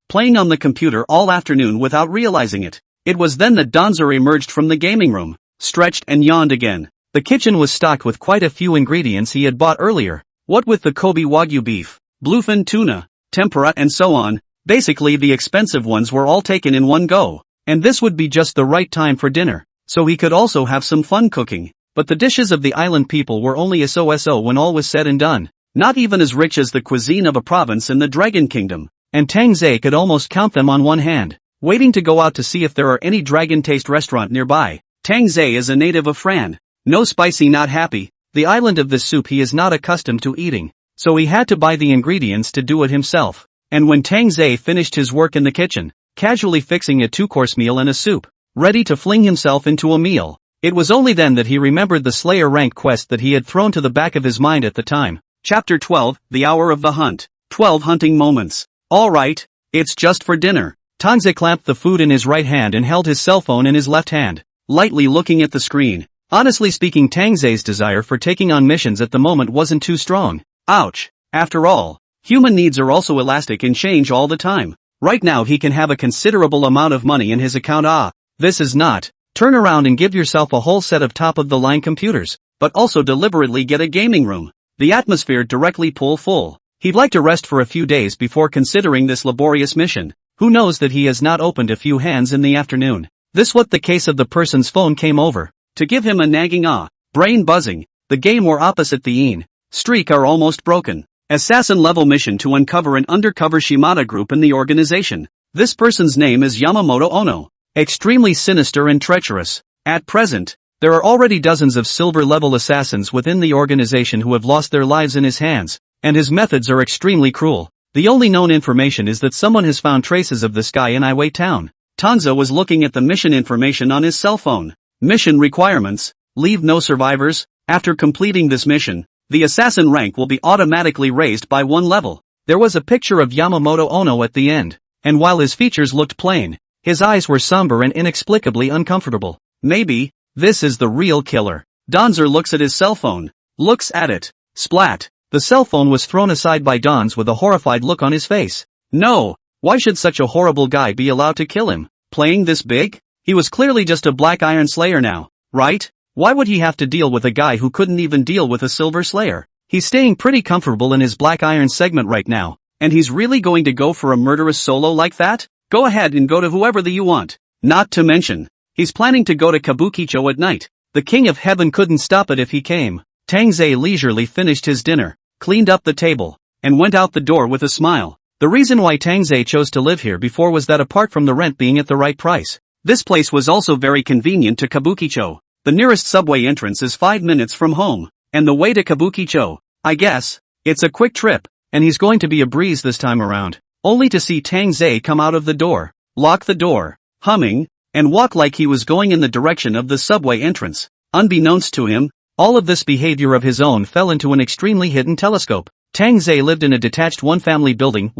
Playing on the computer all afternoon without realizing it. It was then that Danzer emerged from the gaming room, stretched and yawned again. The kitchen was stocked with quite a few ingredients he had bought earlier. What with the Kobe Wagyu beef, bluefin tuna, tempura and so on, basically the expensive ones were all taken in one go. And this would be just the right time for dinner, so he could also have some fun cooking. But the dishes of the island people were only so when all was said and done. Not even as rich as the cuisine of a province in the Dragon Kingdom. And Tang Ze could almost count them on one hand. Waiting to go out to see if there are any dragon taste restaurant nearby. Tang Ze is a native of Fran. No spicy, not happy. The island of this soup he is not accustomed to eating. So he had to buy the ingredients to do it himself. And when Tang Ze finished his work in the kitchen, casually fixing a 2-course meal and a soup, ready to fling himself into a meal, it was only then that he remembered the Slayer rank quest that he had thrown to the back of his mind at the time. Chapter 12, The Hour of the Hunt. 12 hunting moments. Alright, it's just for dinner. Tang Ze clamped the food in his right hand and held his cell phone in his left hand, lightly looking at the screen. Honestly speaking, Tang Ze's desire for taking on missions at the moment wasn't too strong. Ouch. After all, human needs are also elastic and change all the time. Right now he can have a considerable amount of money in his account. This is not. Turn around and give yourself a whole set of top-of-the-line computers, but also deliberately get a gaming room. the atmosphere directly full. He'd like to rest for a few days before considering this laborious mission. Who knows that he has not opened a few hands in the afternoon. This what the case of the person's phone came over to give him a nagging brain buzzing. The game or opposite the streak are almost broken. Assassin-level mission to uncover an undercover Shimada group in the organization. This person's name is Yamamoto Ono. Extremely sinister and treacherous. At present, there are already dozens of silver-level assassins within the organization who have lost their lives in his hands, and his methods are extremely cruel. The only known information is that someone has found traces of this guy in Iway Town. Tang Ze was looking at the mission information on his cell phone. Mission requirements: leave no survivors. After completing this mission, the assassin rank will be automatically raised by 1 level. There was a picture of Yamamoto Ono at the end, and while his features looked plain, his eyes were somber and inexplicably uncomfortable. Maybe this is the real killer. Donzer looks at his cell phone. Looks at it. Splat. The cell phone was thrown aside by Donz with a horrified look on his face. No! Why should such a horrible guy be allowed to kill him? Playing this big? He was clearly just a Black Iron Slayer now, right? Why would he have to deal with a guy who couldn't even deal with a Silver Slayer? He's staying pretty comfortable in his Black Iron segment right now, and he's really going to go for a murderous solo like that? Go ahead and go to whoever you want. Not to mention, he's planning to go to Kabukicho at night. The King of Heaven couldn't stop it if he came. Tang Ze leisurely finished his dinner, cleaned up the table, and went out the door with a smile. The reason why Tang Ze chose to live here before was that apart from the rent being at the right price, this place was also very convenient to Kabukicho. The nearest subway entrance is 5 minutes from home, and the way to Kabukicho, I guess, it's a quick trip, and he's going to be a breeze this time around. Only to see Tang Ze come out of the door, lock the door, humming, and walk like he was going in the direction of the subway entrance. Unbeknownst to him, all of this behavior of his own fell into an extremely hidden telescope. Tang Ze lived in a detached one-family building,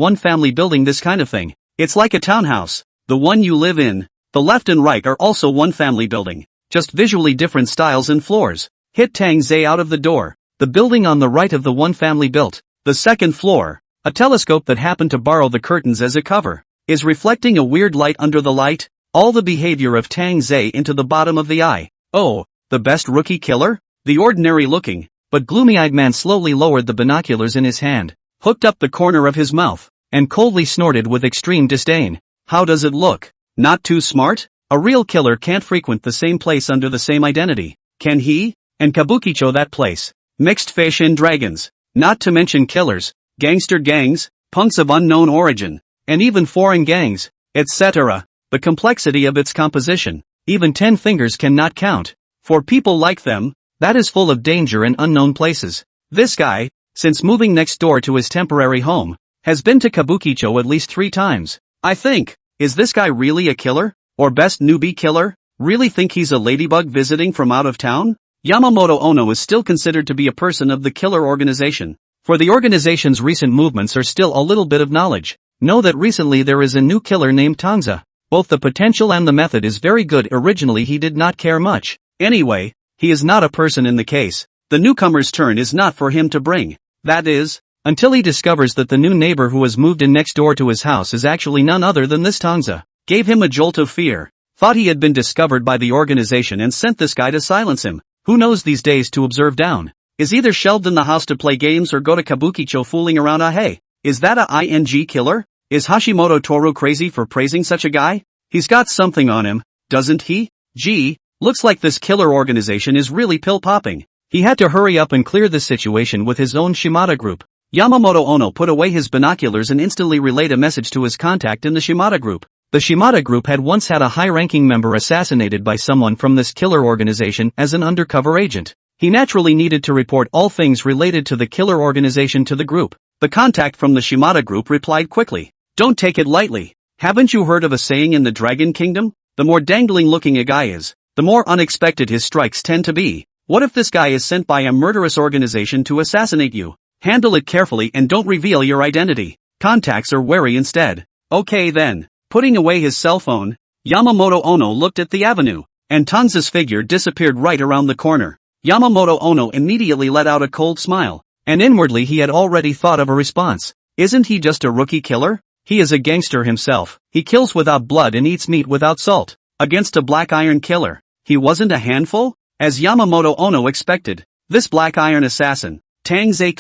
this kind of thing. It's like a townhouse. The one you live in, the left and right are also one-family building. Just visually different styles and floors. Hit Tang Ze out of the door. The building on the right of the one family built. The second floor, a telescope that happened to borrow the curtains as a cover, is reflecting a weird light under the light. All the behavior of Tang Ze into the bottom of the eye. Oh, the best rookie killer? The ordinary looking, but gloomy-eyed man slowly lowered the binoculars in his hand, hooked up the corner of his mouth, and coldly snorted with extreme disdain. How does it look? Not too smart? A real killer can't frequent the same place under the same identity, can he? And Kabukicho that place. Mixed fish and dragons. Not to mention killers, gangster gangs, punks of unknown origin, and even foreign gangs, etc. The complexity of its composition, even 10 fingers cannot count. For people like them, that is full of danger and unknown places. This guy, since moving next door to his temporary home, has been to Kabukicho at least 3 times. I think, is this guy really a killer? Or best newbie killer? Really think he's a ladybug visiting from out of town? Yamamoto Ono is still considered to be a person of the killer organization. For the organization's recent movements are still a little bit of knowledge. Know that recently there is a new killer named Tang Ze. Both the potential and the method is very good. Originally he did not care much. Anyway, he is not a person in the case. The newcomer's turn is not for him to bring. That is, until he discovers that the new neighbor who has moved in next door to his house is actually none other than this Tang Ze. Gave him a jolt of fear. Thought he had been discovered by the organization and sent this guy to silence him. Who knows these days to observe down. Is either shelved in the house to play games or go to Kabukicho fooling around. Hey, is that a ING killer? Is Hashimoto Toru crazy for praising such a guy? He's got something on him, doesn't he? Gee, looks like this killer organization is really pill-popping. He had to hurry up and clear this situation with his own Shimada group. Yamamoto Ono put away his binoculars and instantly relayed a message to his contact in the Shimada group. The Shimada group had once had a high-ranking member assassinated by someone from this killer organization as an undercover agent. He naturally needed to report all things related to the killer organization to the group. The contact from the Shimada group replied quickly. Don't take it lightly. Haven't you heard of a saying in the Dragon Kingdom? The more dangling looking a guy is, the more unexpected his strikes tend to be. What if this guy is sent by a murderous organization to assassinate you? Handle it carefully and don't reveal your identity. Contacts are wary instead. Okay then. Putting away his cell phone, Yamamoto Ono looked at the avenue, and Tang Ze's figure disappeared right around the corner. Yamamoto Ono immediately let out a cold smile, and inwardly he had already thought of a response. Isn't he just a rookie killer? He is a gangster himself. He kills without blood and eats meat without salt. Against a Black Iron killer, he wasn't a handful? As Yamamoto Ono expected, this Black Iron assassin, Tang Ze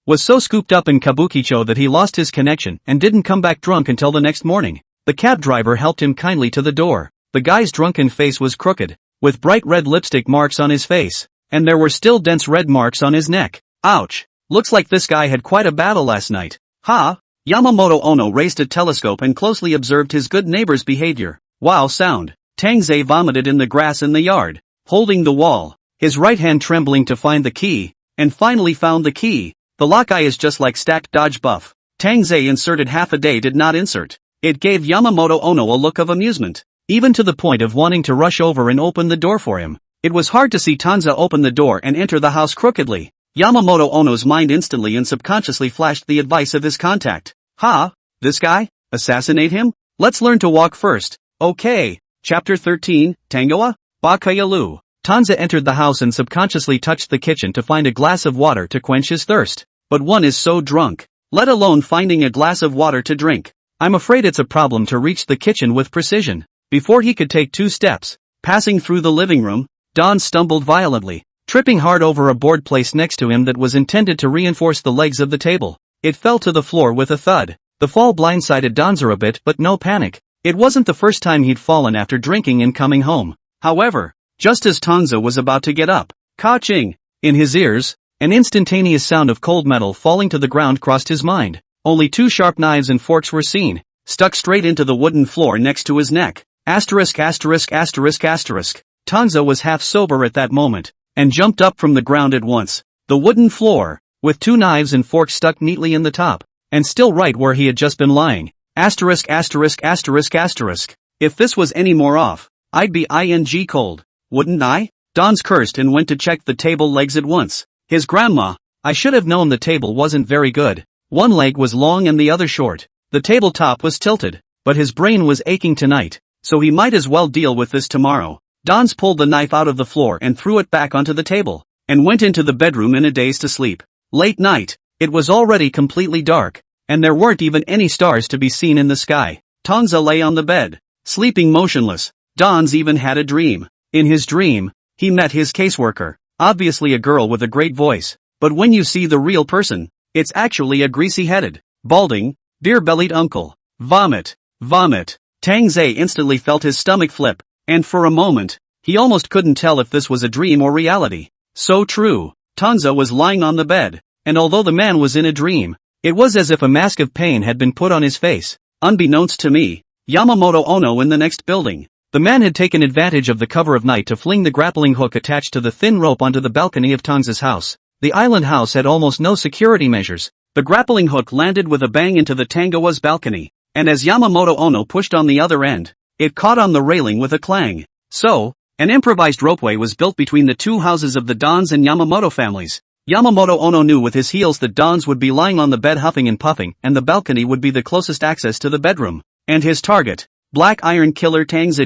was so scooped up in Kabukicho that he lost his connection and didn't come back drunk until the next morning. The cab driver helped him kindly to the door. The guy's drunken face was crooked, with bright red lipstick marks on his face, and there were still dense red marks on his neck. Ouch! Looks like this guy had quite a battle last night. Ha! Yamamoto Ono raised a telescope and closely observed his good neighbor's behavior. Wow sound! Tang Ze vomited in the grass in the yard, holding the wall, his right hand trembling to find the key, and finally found the key. The lock eye is just like stacked dodge buff. Tang Ze inserted half a day did not insert. It gave Yamamoto Ono a look of amusement, even to the point of wanting to rush over and open the door for him. It was hard to see Tang Ze open the door and enter the house crookedly. Yamamoto Ono's mind instantly and subconsciously flashed the advice of his contact. Ha! This guy? Assassinate him? Let's learn to walk first. Okay. Chapter 13, Tangoa? Bakayalu. Tang Ze entered the house and subconsciously touched the kitchen to find a glass of water to quench his thirst. But one is so drunk, let alone finding a glass of water to drink. I'm afraid it's a problem to reach the kitchen with precision. Before he could take 2 steps, passing through the living room, Don stumbled violently, tripping hard over a board placed next to him that was intended to reinforce the legs of the table. It fell to the floor with a thud. The fall blindsided Donzer a bit, but no panic. It wasn't the first time he'd fallen after drinking and coming home. However, just as Tang Ze was about to get up, ka-ching! In his ears, an instantaneous sound of cold metal falling to the ground crossed his mind. Only 2 sharp knives and forks were seen, stuck straight into the wooden floor next to his neck. Asterisk asterisk asterisk asterisk. Tang Ze was half sober at that moment, and jumped up from the ground at once. The wooden floor, with 2 knives and forks stuck neatly in the top, and still right where he had just been lying. Asterisk asterisk asterisk asterisk. If this was any more off, I'd be ing cold, wouldn't I? Don's cursed and went to check the table legs at once. His grandma, I should have known the table wasn't very good. One leg was long and the other short. The tabletop was tilted, but his brain was aching tonight, so he might as well deal with this tomorrow. Don's pulled the knife out of the floor and threw it back onto the table, and went into the bedroom in a daze to sleep. Late night, it was already completely dark, and there weren't even any stars to be seen in the sky. Tang Ze lay on the bed, sleeping motionless. Don's even had a dream. In his dream, he met his caseworker, obviously a girl with a great voice, but when you see the real person, it's actually a greasy-headed, balding, beer-bellied uncle. Vomit, vomit. Tang Ze instantly felt his stomach flip, and for a moment, he almost couldn't tell if this was a dream or reality. So true. Tang Ze was lying on the bed, and although the man was in a dream, it was as if a mask of pain had been put on his face. Unbeknownst to me, Yamamoto Ono in the next building. The man had taken advantage of the cover of night to fling the grappling hook attached to the thin rope onto the balcony of Tang Ze's house. The island house had almost no security measures. The grappling hook landed with a bang into the Tangoa's balcony, and as Yamamoto Ono pushed on the other end, it caught on the railing with a clang. So, an improvised ropeway was built between the 2 houses of the Dons and Yamamoto families. Yamamoto Ono knew with his heels that Dons would be lying on the bed huffing and puffing, and the balcony would be the closest access to the bedroom. And his target, Black Iron Killer Tang Ze,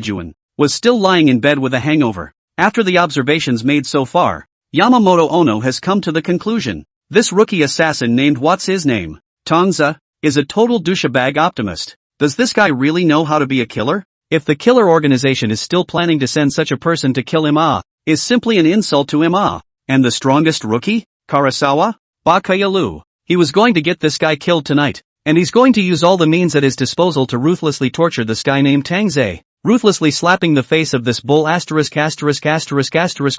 was still lying in bed with a hangover. After the observations made so far, Yamamoto Ono has come to the conclusion. This rookie assassin named what's his name, Tang Ze, is a total douchebag optimist. Does this guy really know how to be a killer? If the killer organization is still planning to send such a person to kill him, is simply an insult to him. And the strongest rookie? Karasawa? Bakayalu. He was going to get this guy killed tonight, and he's going to use all the means at his disposal to ruthlessly torture this guy named Tang Ze, ruthlessly slapping the face of this bull asterisk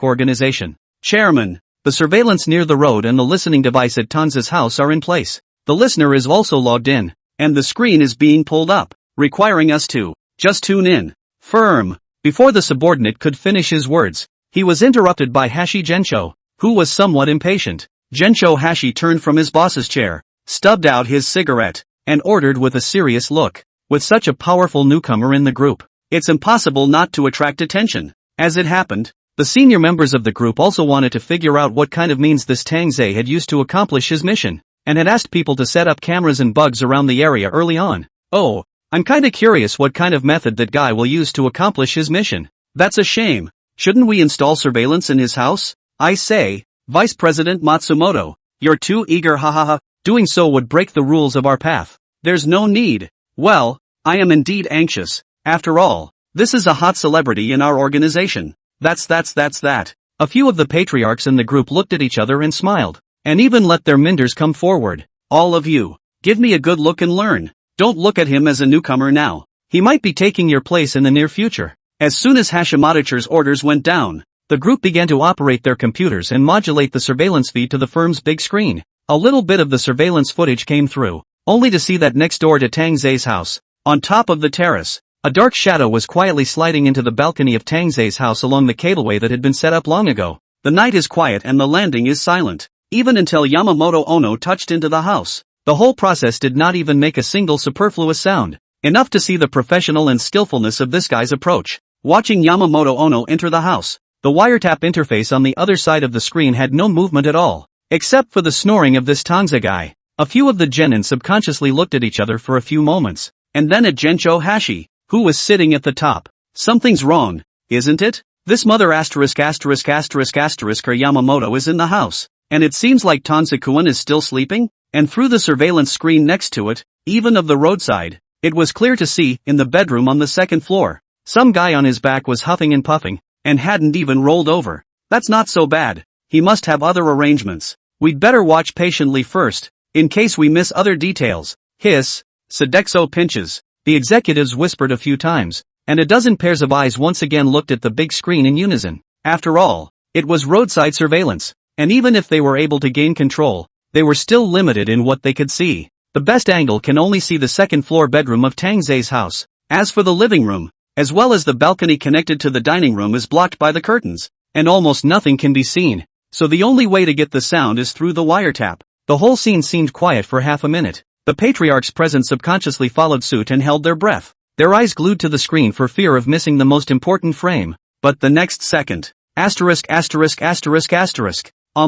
organization. Chairman, the surveillance near the road and the listening device at Tang Ze's house are in place. The listener is also logged in, and the screen is being pulled up, requiring us to just tune in. Firm. Before the subordinate could finish his words, he was interrupted by Hashi Gensho, who was somewhat impatient. Gensho Hashi turned from his boss's chair, stubbed out his cigarette, and ordered with a serious look. With such a powerful newcomer in the group, it's impossible not to attract attention. As it happened, the senior members of the group also wanted to figure out what kind of means this Tang Ze had used to accomplish his mission, and had asked people to set up cameras and bugs around the area early on. Oh, I'm kinda curious what kind of method that guy will use to accomplish his mission. That's a shame. Shouldn't we install surveillance in his house? I say, Vice President Matsumoto, you're too eager, hahaha. Doing so would break the rules of our path. There's no need. Well, I am indeed anxious. After all, this is a hot celebrity in our organization. That's that. A few of the patriarchs in the group looked at each other and smiled. and even let their minders come forward. All of you, give me a good look and learn. Don't look at him as a newcomer now. He might be taking your place in the near future. As soon as Hashimoto's orders went down, the group began to operate their computers and modulate the surveillance feed to the firm's big screen. A little bit of the surveillance footage came through, only to see that next door to Tang Ze's house, on top of the terrace, a dark shadow was quietly sliding into the balcony of Tang Ze's house along the cableway that had been set up long ago. The night is quiet and the landing is silent, even until Yamamoto Ono touched into the house. The whole process did not even make a single superfluous sound, enough to see the professional and skillfulness of this guy's approach. Watching Yamamoto Ono enter the house, the wiretap interface on the other side of the screen had no movement at all, except for the snoring of this Tang Ze guy. A few of the genin subconsciously looked at each other for a few moments, and then at Gencho Hashi, who was sitting at the top. Something's wrong, isn't it? This mother asterisk Yamamoto is in the house, and it seems like Tanse-kun is still sleeping? And through the surveillance screen next to it, even of the roadside, it was clear to see, in the bedroom on the second floor, some guy on his back was huffing and puffing, and hadn't even rolled over. That's not so bad. He must have other arrangements. We'd better watch patiently first, in case we miss other details. Hiss, Sodexo pinches. The executives whispered a few times, and a dozen pairs of eyes once again looked at the big screen in unison. After all, it was roadside surveillance, and even if they were able to gain control, they were still limited in what they could see. The best angle can only see the second floor bedroom of Tang Ze's house. As for the living room, as well as the balcony connected to the dining room is blocked by the curtains, and almost nothing can be seen, so the only way to get the sound is through the wiretap. The whole scene seemed quiet for half a minute. The patriarchs present subconsciously followed suit and held their breath, their eyes glued to the screen for fear of missing the most important frame. But the next second, on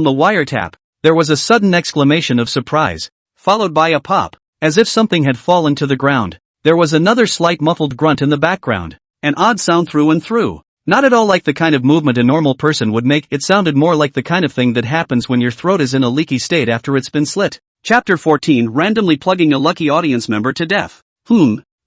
the wiretap, there was a sudden exclamation of surprise, followed by a pop, as if something had fallen to the ground. There was another slight muffled grunt in the background, an odd sound through and through. Not at all like the kind of movement a normal person would make. It sounded more like the kind of thing that happens when your throat is in a leaky state after it's been slit. Chapter 14, randomly plugging a lucky audience member to death.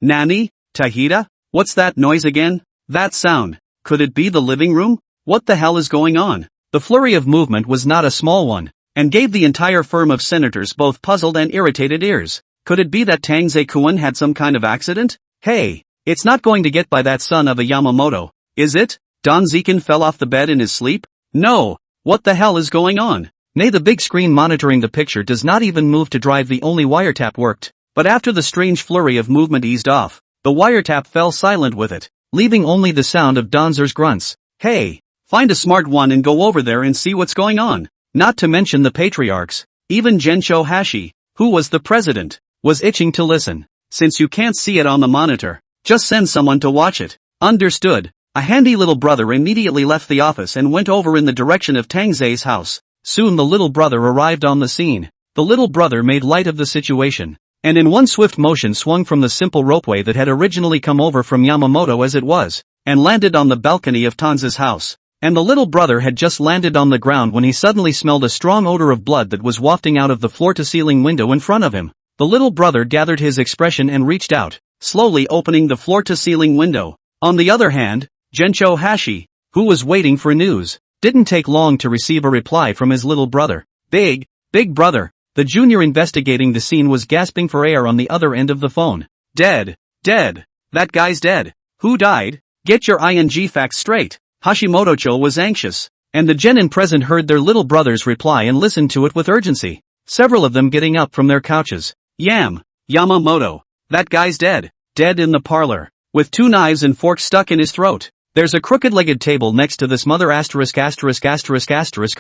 Nani? Tahita? What's that noise again? That sound. Could it be the living room? What the hell is going on? The flurry of movement was not a small one, and gave the entire firm of senators both puzzled and irritated ears. Could it be that Tang Ze-kun had some kind of accident? Hey, it's not going to get by that son of a Yamamoto, is it? Don Zekin fell off the bed in his sleep? No. What the hell is going on? Nay, the big screen monitoring the picture does not even move to drive. The only wiretap worked, but after the strange flurry of movement eased off, the wiretap fell silent with it, leaving only the sound of Donzer's grunts. Hey, find a smart one and go over there and see what's going on. Not to mention the patriarchs, even Gencho Hashi, who was the president, was itching to listen. Since you can't see it on the monitor, just send someone to watch it. Understood. A handy little brother immediately left the office and went over in the direction of Tang Ze's house. Soon the little brother arrived on the scene. The little brother made light of the situation, and in one swift motion swung from the simple ropeway that had originally come over from Yamamoto as it was, and landed on the balcony of Tanze's house. And the little brother had just landed on the ground when he suddenly smelled a strong odor of blood that was wafting out of the floor-to-ceiling window in front of him. The little brother gathered his expression and reached out, slowly opening the floor-to-ceiling window. On the other hand, Gencho Hashi, who was waiting for news, didn't take long to receive a reply from his little brother. Big brother. The junior investigating the scene was gasping for air on the other end of the phone. Dead. That guy's dead. Who died? Get your ing facts straight. Hashimoto was anxious, and the genin present heard their little brother's reply and listened to it with urgency, several of them getting up from their couches. Yamamoto. That guy's dead. Dead in the parlor, with 2 knives and forks stuck in his throat. There's a crooked-legged table next to this mother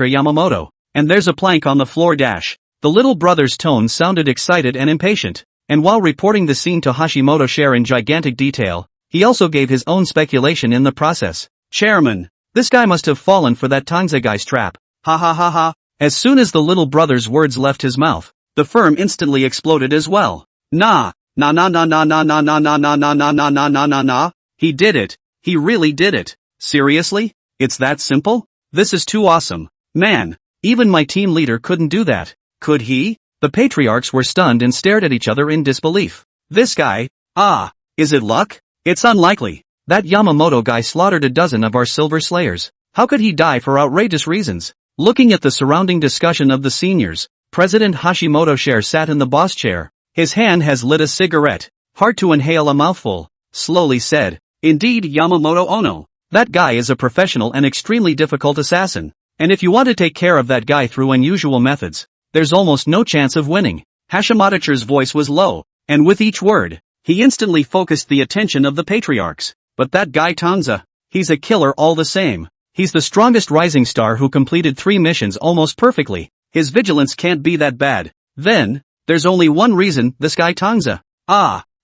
Yamamoto, and there's a plank on the floor dash. The little brother's tone sounded excited and impatient, and while reporting the scene to Hashimoto share in gigantic detail, he also gave his own speculation in the process. Chairman, this guy must have fallen for that Tang Ze guy's trap. Ha ha ha ha. As soon as the little brother's words left his mouth, the firm instantly exploded as well. Nah. He did it. He really did it. Seriously? It's that simple? This is too awesome. Man, even my team leader couldn't do that. Could he? The patriarchs were stunned and stared at each other in disbelief. This guy? Is it luck? It's unlikely. That Yamamoto guy slaughtered a dozen of our silver slayers. How could he die for outrageous reasons? Looking at the surrounding discussion of the seniors, President Hashimoto sat in the boss chair. His hand has lit a cigarette, hard to inhale a mouthful, slowly said, "Indeed, Yamamoto Ono. That guy is a professional and extremely difficult assassin. And if you want to take care of that guy through unusual methods, there's almost no chance of winning." Hashimoto's voice was low, and with each word, he instantly focused the attention of the patriarchs. "But that guy Tang Ze, he's a killer all the same. He's the strongest rising star who completed 3 missions almost perfectly. His vigilance can't be that bad. Then, there's only one reason, this guy Tang Ze,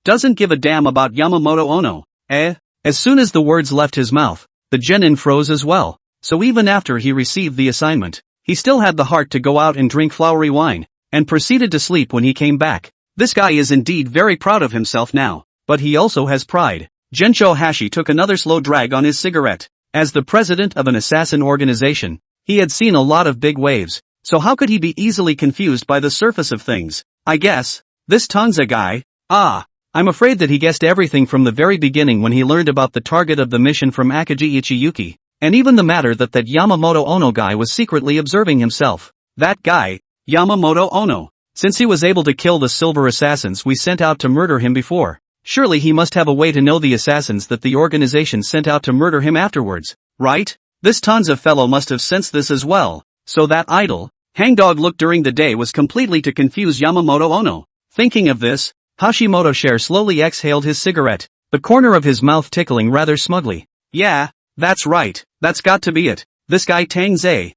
doesn't give a damn about Yamamoto Ono, eh?" As soon as the words left his mouth, the genin froze as well. So even after he received the assignment, he still had the heart to go out and drink flowery wine, and proceeded to sleep when he came back. This guy is indeed very proud of himself now, but he also has pride. Gensho Hashi took another slow drag on his cigarette. As the president of an assassin organization, he had seen a lot of big waves, so how could he be easily confused by the surface of things? I guess, this Tang Ze guy, I'm afraid that he guessed everything from the very beginning when he learned about the target of the mission from Akagi Ichiyuki, and even the matter that Yamamoto Ono guy was secretly observing himself. That guy, Yamamoto Ono, since he was able to kill the silver assassins we sent out to murder him before, surely he must have a way to know the assassins that the organization sent out to murder him afterwards, right? This Tang Ze fellow must have sensed this as well, so that idle, hangdog look during the day was completely to confuse Yamamoto Ono. Thinking of this, Hashimoto slowly exhaled his cigarette, the corner of his mouth tickling rather smugly. "Yeah, that's right, that's got to be it. This guy Tang Ze,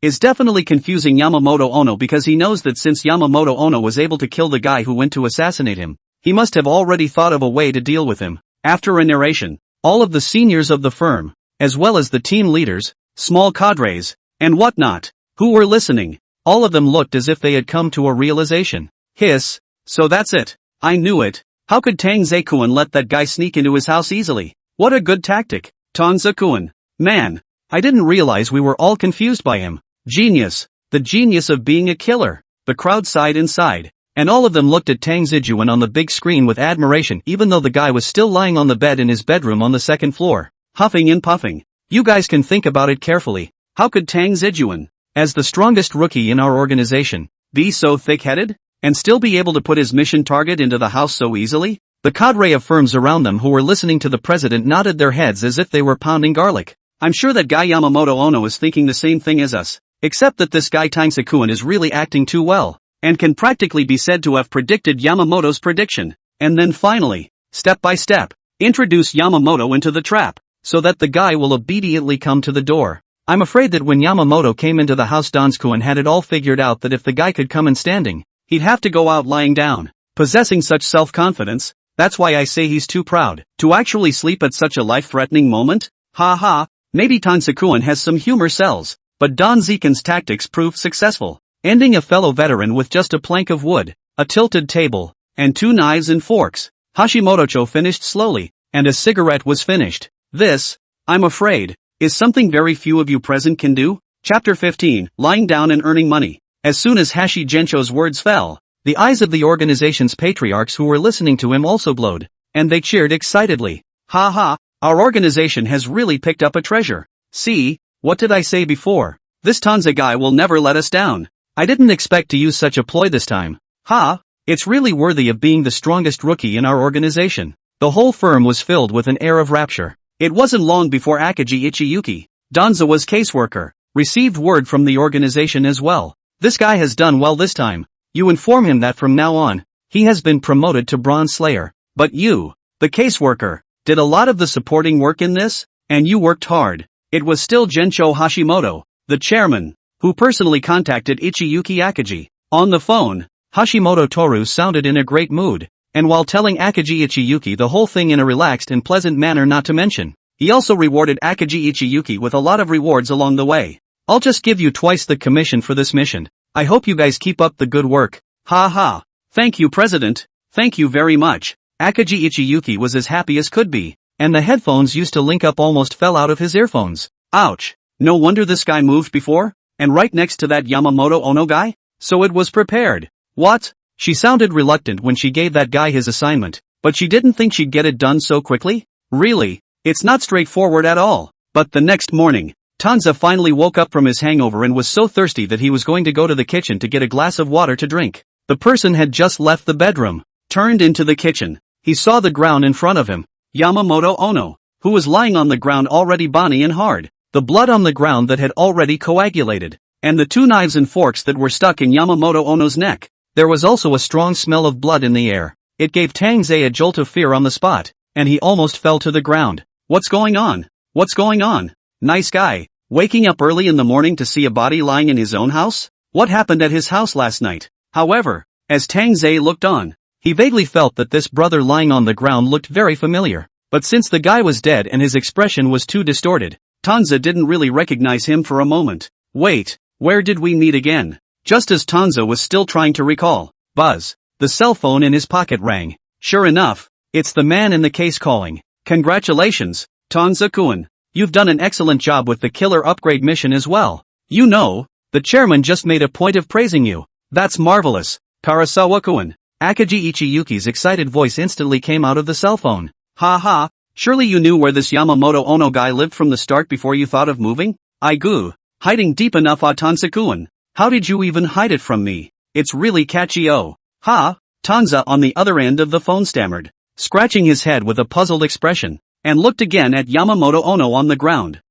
is definitely confusing Yamamoto Ono because he knows that since Yamamoto Ono was able to kill the guy who went to assassinate him, he must have already thought of a way to deal with him." After a narration, all of the seniors of the firm, as well as the team leaders, small cadres, and whatnot, who were listening, all of them looked as if they had come to a realization. Hiss, so that's it. I knew it. How could Tang Ze-kun let that guy sneak into his house easily? What a good tactic. Tang Ze-kun. Man, I didn't realize we were all confused by him. Genius. The genius of being a killer. The crowd sighed inside, and all of them looked at Tang Ze-kun on the big screen with admiration even though the guy was still lying on the bed in his bedroom on the second floor, huffing and puffing. You guys can think about it carefully. How could Tang Ze-kun, as the strongest rookie in our organization, be so thick-headed, and still be able to put his mission target into the house so easily? The cadre of firms around them who were listening to the president nodded their heads as if they were pounding garlic. I'm sure that guy Yamamoto Ono is thinking the same thing as us, except that this guy Tang Ze-kun is really acting too well, and can practically be said to have predicted Yamamoto's prediction, and then finally, step by step, introduce Yamamoto into the trap, so that the guy will obediently come to the door. I'm afraid that when Yamamoto came into the house Donskuen had it all figured out that if the guy could come in standing, he'd have to go out lying down. Possessing such self-confidence, that's why I say he's too proud to actually sleep at such a life-threatening moment. Ha ha, maybe Tang Ze-kun has some humor cells, but Don Zekin's tactics proved successful, ending a fellow veteran with just a plank of wood, a tilted table, and 2 knives and forks. Hashimoto finished slowly, and a cigarette was finished. This, I'm afraid, is something very few of you present can do. Chapter 15, Lying Down and Earning Money. As soon as Hashi Gensho's words fell, the eyes of the organization's patriarchs who were listening to him also glowed, and they cheered excitedly. Ha ha, our organization has really picked up a treasure. See, what did I say before? This Tang Ze guy will never let us down. I didn't expect to use such a ploy this time. Ha, it's really worthy of being the strongest rookie in our organization. The whole firm was filled with an air of rapture. It wasn't long before Akagi Ichiyuki, Danzawa's caseworker, received word from the organization as well. This guy has done well this time. You inform him that from now on, he has been promoted to Bronze Slayer. But you, the caseworker, did a lot of the supporting work in this, and you worked hard. It was still Gensho Hashimoto, the chairman, who personally contacted Ichiyuki Akagi. On the phone, Hashimoto Toru sounded in a great mood, and while telling Akagi Ichiyuki the whole thing in a relaxed and pleasant manner not to mention, he also rewarded Akagi Ichiyuki with a lot of rewards along the way. I'll just give you twice the commission for this mission. I hope you guys keep up the good work. Ha ha. Thank you, President. Thank you very much. Akagi Ichiyuki was as happy as could be, and the headphones used to link up almost fell out of his earphones. Ouch. No wonder this guy moved before, and right next to that Yamamoto Ono guy? So it was prepared. What? She sounded reluctant when she gave that guy his assignment, but she didn't think she'd get it done so quickly? Really? It's not straightforward at all. But the next morning, Tang Ze finally woke up from his hangover and was so thirsty that he was going to go to the kitchen to get a glass of water to drink. The person had just left the bedroom. Turned into the kitchen. He saw the ground in front of him. Yamamoto Ono, who was lying on the ground already bony and hard. The blood on the ground that had already coagulated. And the 2 knives and forks that were stuck in Yamamoto Ono's neck. There was also a strong smell of blood in the air. It gave Tang Ze a jolt of fear on the spot, and he almost fell to the ground. What's going on? What's going on? Nice guy. Waking up early in the morning to see a body lying in his own house? What happened at his house last night? However, as Tang Ze looked on, he vaguely felt that this brother lying on the ground looked very familiar. But since the guy was dead and his expression was too distorted, Tang Ze didn't really recognize him for a moment. Wait, where did we meet again? Just as Tang Ze was still trying to recall, buzz. The cell phone in his pocket rang. Sure enough, it's the man in the case calling. Congratulations, Tang Ze-kun. You've done an excellent job with the killer upgrade mission as well. You know, the chairman just made a point of praising you. That's marvelous, Karasawa-kun. Akagi Ichiyuki's excited voice instantly came out of the cell phone. Ha ha, surely you knew where this Yamamoto Ono guy lived from the start before you thought of moving? Hiding deep enough, Tang Ze-kun. How did you even hide it from me? It's really catchy. Oh. Ha, Tang Ze on the other end of the phone stammered, scratching his head with a puzzled expression, and looked again at Yamamoto Ono on the ground.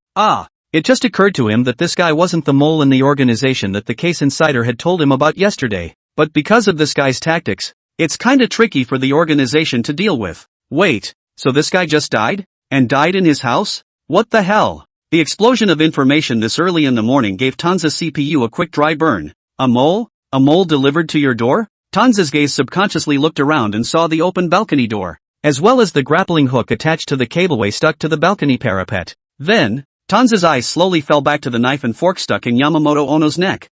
It just occurred to him that this guy wasn't the mole in the organization that the case insider had told him about yesterday, but because of this guy's tactics, it's kinda tricky for the organization to deal with. Wait, so this guy just died? And died in his house? What the hell? The explosion of information this early in the morning gave Tang Ze's CPU a quick dry burn. A mole? A mole delivered to your door? Tang Ze's gaze subconsciously looked around and saw the open balcony door, as well as the grappling hook attached to the cableway stuck to the balcony parapet. Then, Tang Ze's eyes slowly fell back to the knife and fork stuck in Yamamoto Ono's neck.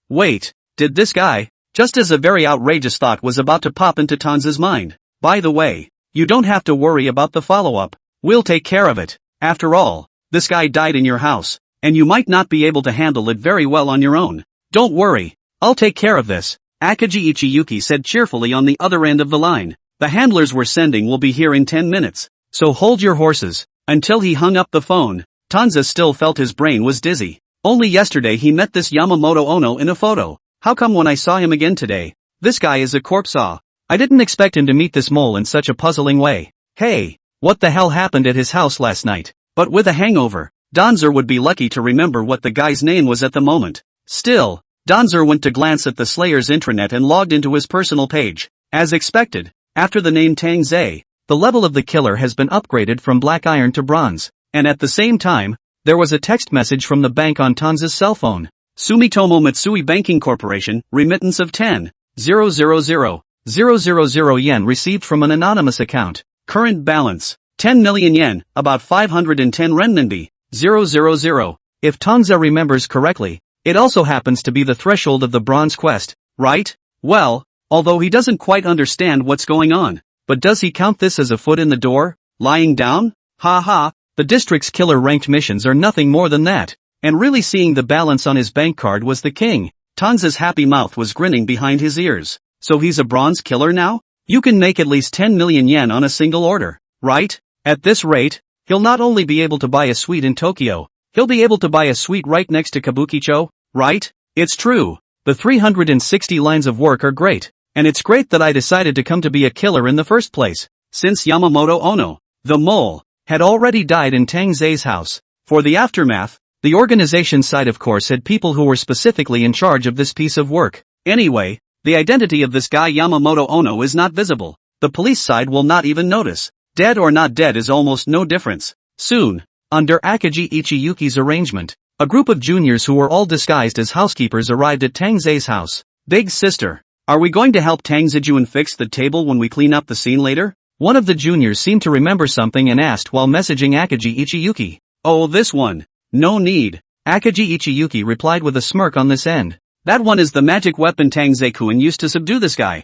Wait, did this guy? Just as a very outrageous thought was about to pop into Tang Ze's mind. By the way, you don't have to worry about the follow-up. We'll take care of it. After all, this guy died in your house, and you might not be able to handle it very well on your own. Don't worry, I'll take care of this, Akagi Ichiyuki said cheerfully on the other end of the line. The handlers we're sending will be here in 10 minutes, so hold your horses. Until he hung up the phone, Tang Ze still felt his brain was dizzy. Only yesterday he met this Yamamoto Ono in a photo. How come when I saw him again today, this guy is a corpse? I didn't expect him to meet this mole in such a puzzling way. Hey, what the hell happened at his house last night? But with a hangover, Danzer would be lucky to remember what the guy's name was at the moment. Still, Danzer went to glance at the Slayer's intranet and logged into his personal page. As expected, after the name Tang Ze, the level of the killer has been upgraded from black iron to bronze, and at the same time, there was a text message from the bank on Tang Ze's cell phone. Sumitomo Mitsui Banking Corporation, remittance of 10,000,000 yen received from an anonymous account. Current balance, 10 million yen, about 510 renminbi, 000. If Tang Ze remembers correctly, it also happens to be the threshold of the bronze quest, right? Well, although he doesn't quite understand what's going on, but does he count this as a foot in the door? Lying down? The district's killer ranked missions are nothing more than that, and really seeing the balance on his bank card was the king. Tang Ze's happy mouth was grinning behind his ears. So he's a bronze killer now? You can make at least 10 million yen on a single order, right? At this rate, he'll not only be able to buy a suite in Tokyo, he'll be able to buy a suite right next to Kabukicho, right? It's true. The 360 lines of work are great, and it's great that I decided to come to be a killer in the first place, since Yamamoto Ono, the mole, had already died in Tang Ze's house. For the aftermath, the organization side of course had people who were specifically in charge of this piece of work. Anyway, the identity of this guy Yamamoto Ono is not visible. The police side will not even notice. Dead or not dead is almost no difference. Soon, under Akagi Ichiyuki's arrangement, a group of juniors who were all disguised as housekeepers arrived at Tang Ze's house. Big sister, are we going to help Tang Ze-jun fix the table when we clean up the scene later? One of the juniors seemed to remember something and asked while messaging Akagi Ichiyuki. Oh, this one. No need. Akagi Ichiyuki replied with a smirk on this end. That one is the magic weapon Tang Ze-kun used to subdue this guy.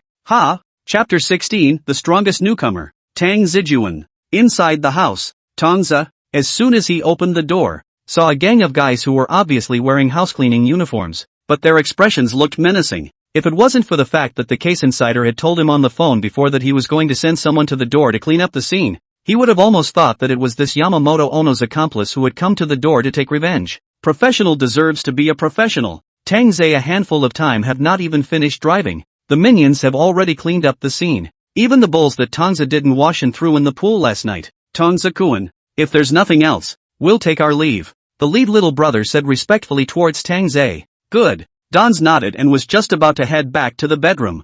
Chapter 16, The Strongest Newcomer. Tang Ze-jun. Inside the house, Tang Ze, as soon as he opened the door, saw a gang of guys who were obviously wearing housecleaning uniforms, but their expressions looked menacing. If it wasn't for the fact that the case insider had told him on the phone before that he was going to send someone to the door to clean up the scene, He would have almost thought that it was this Yamamoto Ono's accomplice who had come to the door to take revenge. Professional deserves to be a professional. Tang Ze a handful of time have not even finished driving. The minions have already cleaned up the scene. Even the bowls that Tang Ze didn't wash and threw in the pool last night. Tang Ze-kun, if there's nothing else, we'll take our leave. The lead little brother said respectfully towards Tang Ze. Good. Dans nodded and was just about to head back to the bedroom.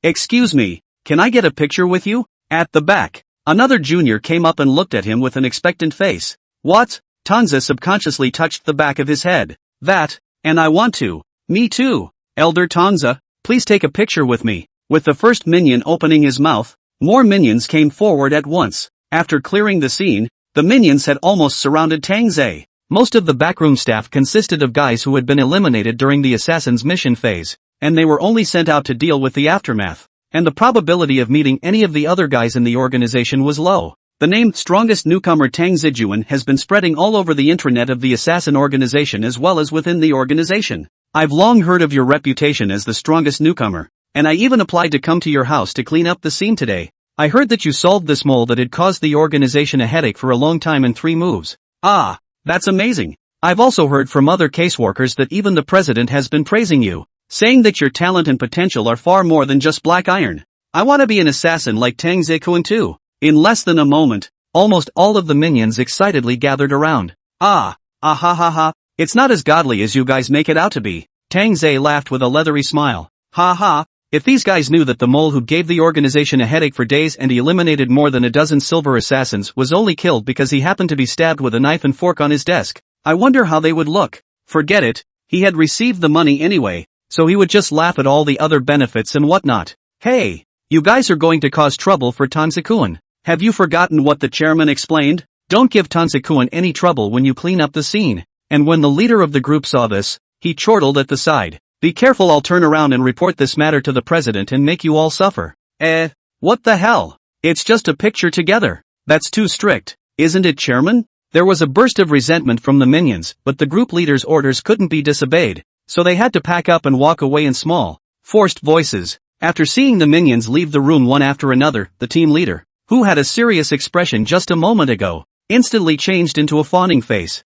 Excuse me, can I get a picture with you? At the back, another junior came up and looked at him with an expectant face. What? Tang Ze subconsciously touched the back of his head. And I want to. Me too. Elder Tang Ze, please take a picture with me. With the first minion opening his mouth, more minions came forward at once. After clearing the scene, the minions had almost surrounded Tang Ze. Most of the backroom staff consisted of guys who had been eliminated during the assassin's mission phase, and they were only sent out to deal with the aftermath, and the probability of meeting any of the other guys in the organization was low. The name strongest newcomer Tang Ze has been spreading all over the intranet of the assassin organization as well as within the organization. I've long heard of your reputation as the strongest newcomer, and I even applied to come to your house to clean up the scene today. I heard that you solved this mole that had caused the organization a headache for a long time in 3 moves. Ah, that's amazing. I've also heard from other caseworkers that even the president has been praising you, saying that your talent and potential are far more than just black iron. I want to be an assassin like Tang Ze-kun too. In less than a moment, almost all of the minions excitedly gathered around. Ha ha ha, it's not as godly as you guys make it out to be. Tang Ze laughed with a leathery smile. Ha ha, if these guys knew that the mole who gave the organization a headache for days and he eliminated more than a dozen silver assassins was only killed because he happened to be stabbed with a knife and fork on his desk, I wonder how they would look. Forget it, he had received the money anyway, so he would just laugh at all the other benefits and whatnot. Hey, you guys are going to cause trouble for Tang Ze-kun. Have you forgotten what the chairman explained? Don't give Tang Ze-kun any trouble when you clean up the scene. And when the leader of the group saw this, he chortled at the side. Be careful, I'll turn around and report this matter to the president and make you all suffer. What the hell? It's just a picture together. That's too strict, isn't it, chairman? There was a burst of resentment from the minions, but the group leader's orders couldn't be disobeyed, so they had to pack up and walk away in small, forced voices. After seeing the minions leave the room one after another, the team leader, who had a serious expression just a moment ago, instantly changed into a fawning face.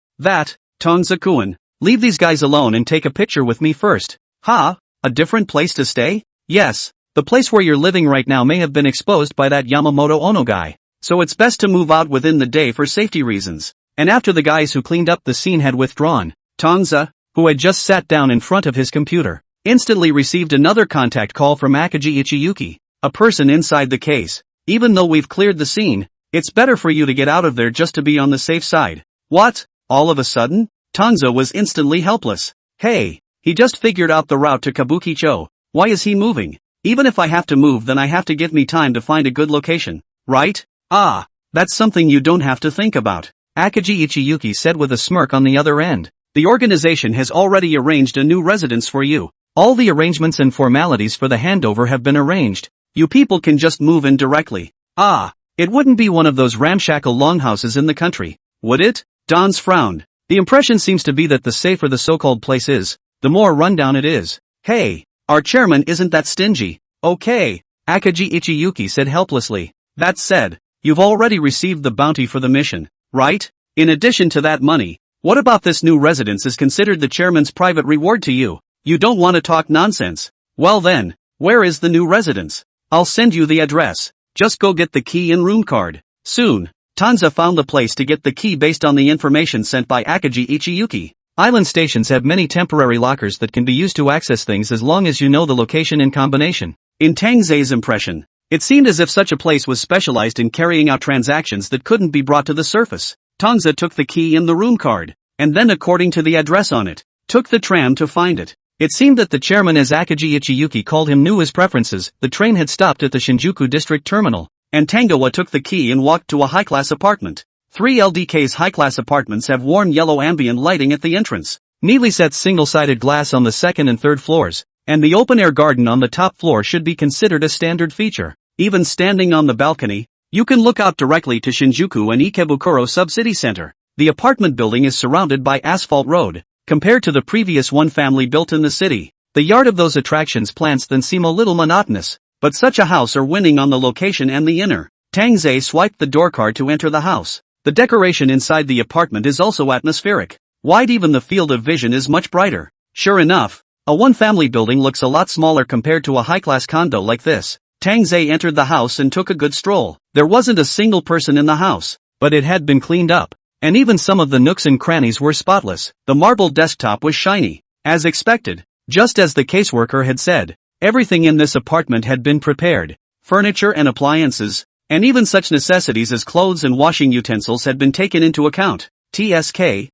Tang Ze-kun, leave these guys alone and take a picture with me first. Ha, a different place to stay? Yes, the place where you're living right now may have been exposed by that Yamamoto Ono guy, so it's best to move out within the day for safety reasons. And after the guys who cleaned up the scene had withdrawn, Tang Ze, who had just sat down in front of his computer, instantly received another contact call from Akaji Ichiyuki, a person inside the case. Even though we've cleared the scene, it's better for you to get out of there just to be on the safe side. What? All of a sudden? Tang Ze was instantly helpless. Hey, he just figured out the route to Kabukicho. Why is he moving? Even if I have to move, then I have to give me time to find a good location, right? Ah, that's something you don't have to think about, Akaji Ichiyuki said with a smirk on the other end. The organization has already arranged a new residence for you. All the arrangements and formalities for the handover have been arranged. You people can just move in directly. Ah, it wouldn't be one of those ramshackle longhouses in the country, would it? Dans frowned. The impression seems to be that the safer the so-called place is, the more rundown it is. Hey, our chairman isn't that stingy. Okay, Akaji Ichiyuki said helplessly. That said, you've already received the bounty for the mission, right? In addition to that money, what about this new residence is considered the chairman's private reward to you? You don't want to talk nonsense. Well then, where is the new residence? I'll send you the address. Just go get the key and room card. Soon, Tang Ze found the place to get the key based on the information sent by Akaji Ichiyuki. Island stations have many temporary lockers that can be used to access things as long as you know the location and combination. In Tang Ze's impression, it seemed as if such a place was specialized in carrying out transactions that couldn't be brought to the surface. Tang Ze took the key and the room card, and then according to the address on it, took the tram to find it. It seemed that the chairman, as Akaji Ichiyuki called him, knew his preferences. The train had stopped at the Shinjuku district terminal, and Tangoa took the key and walked to a high-class apartment. 3 LDK's high-class apartments have warm yellow ambient lighting at the entrance, neatly set single-sided glass on the second and third floors, and the open-air garden on the top floor should be considered a standard feature. Even standing on the balcony, you can look out directly to Shinjuku and Ikebukuro Sub-City Center. The apartment building is surrounded by asphalt road. Compared to the previous one family built in the city, the yard of those attractions plants then seem a little monotonous, but such a house are winning on the location and the inner Tang Ze swiped the door card to enter the house. The decoration inside the apartment is also atmospheric. Wide, even the field of vision is much brighter. Sure enough, a one-family building looks a lot smaller compared to a high-class condo like this. Tang Ze entered the house and took a good stroll. There wasn't a single person in the house, but it had been cleaned up. And even some of the nooks and crannies were spotless. The marble desktop was shiny. As expected. Just as the caseworker had said. Everything in this apartment had been prepared. Furniture and appliances, and even such necessities as clothes and washing utensils had been taken into account. TSK,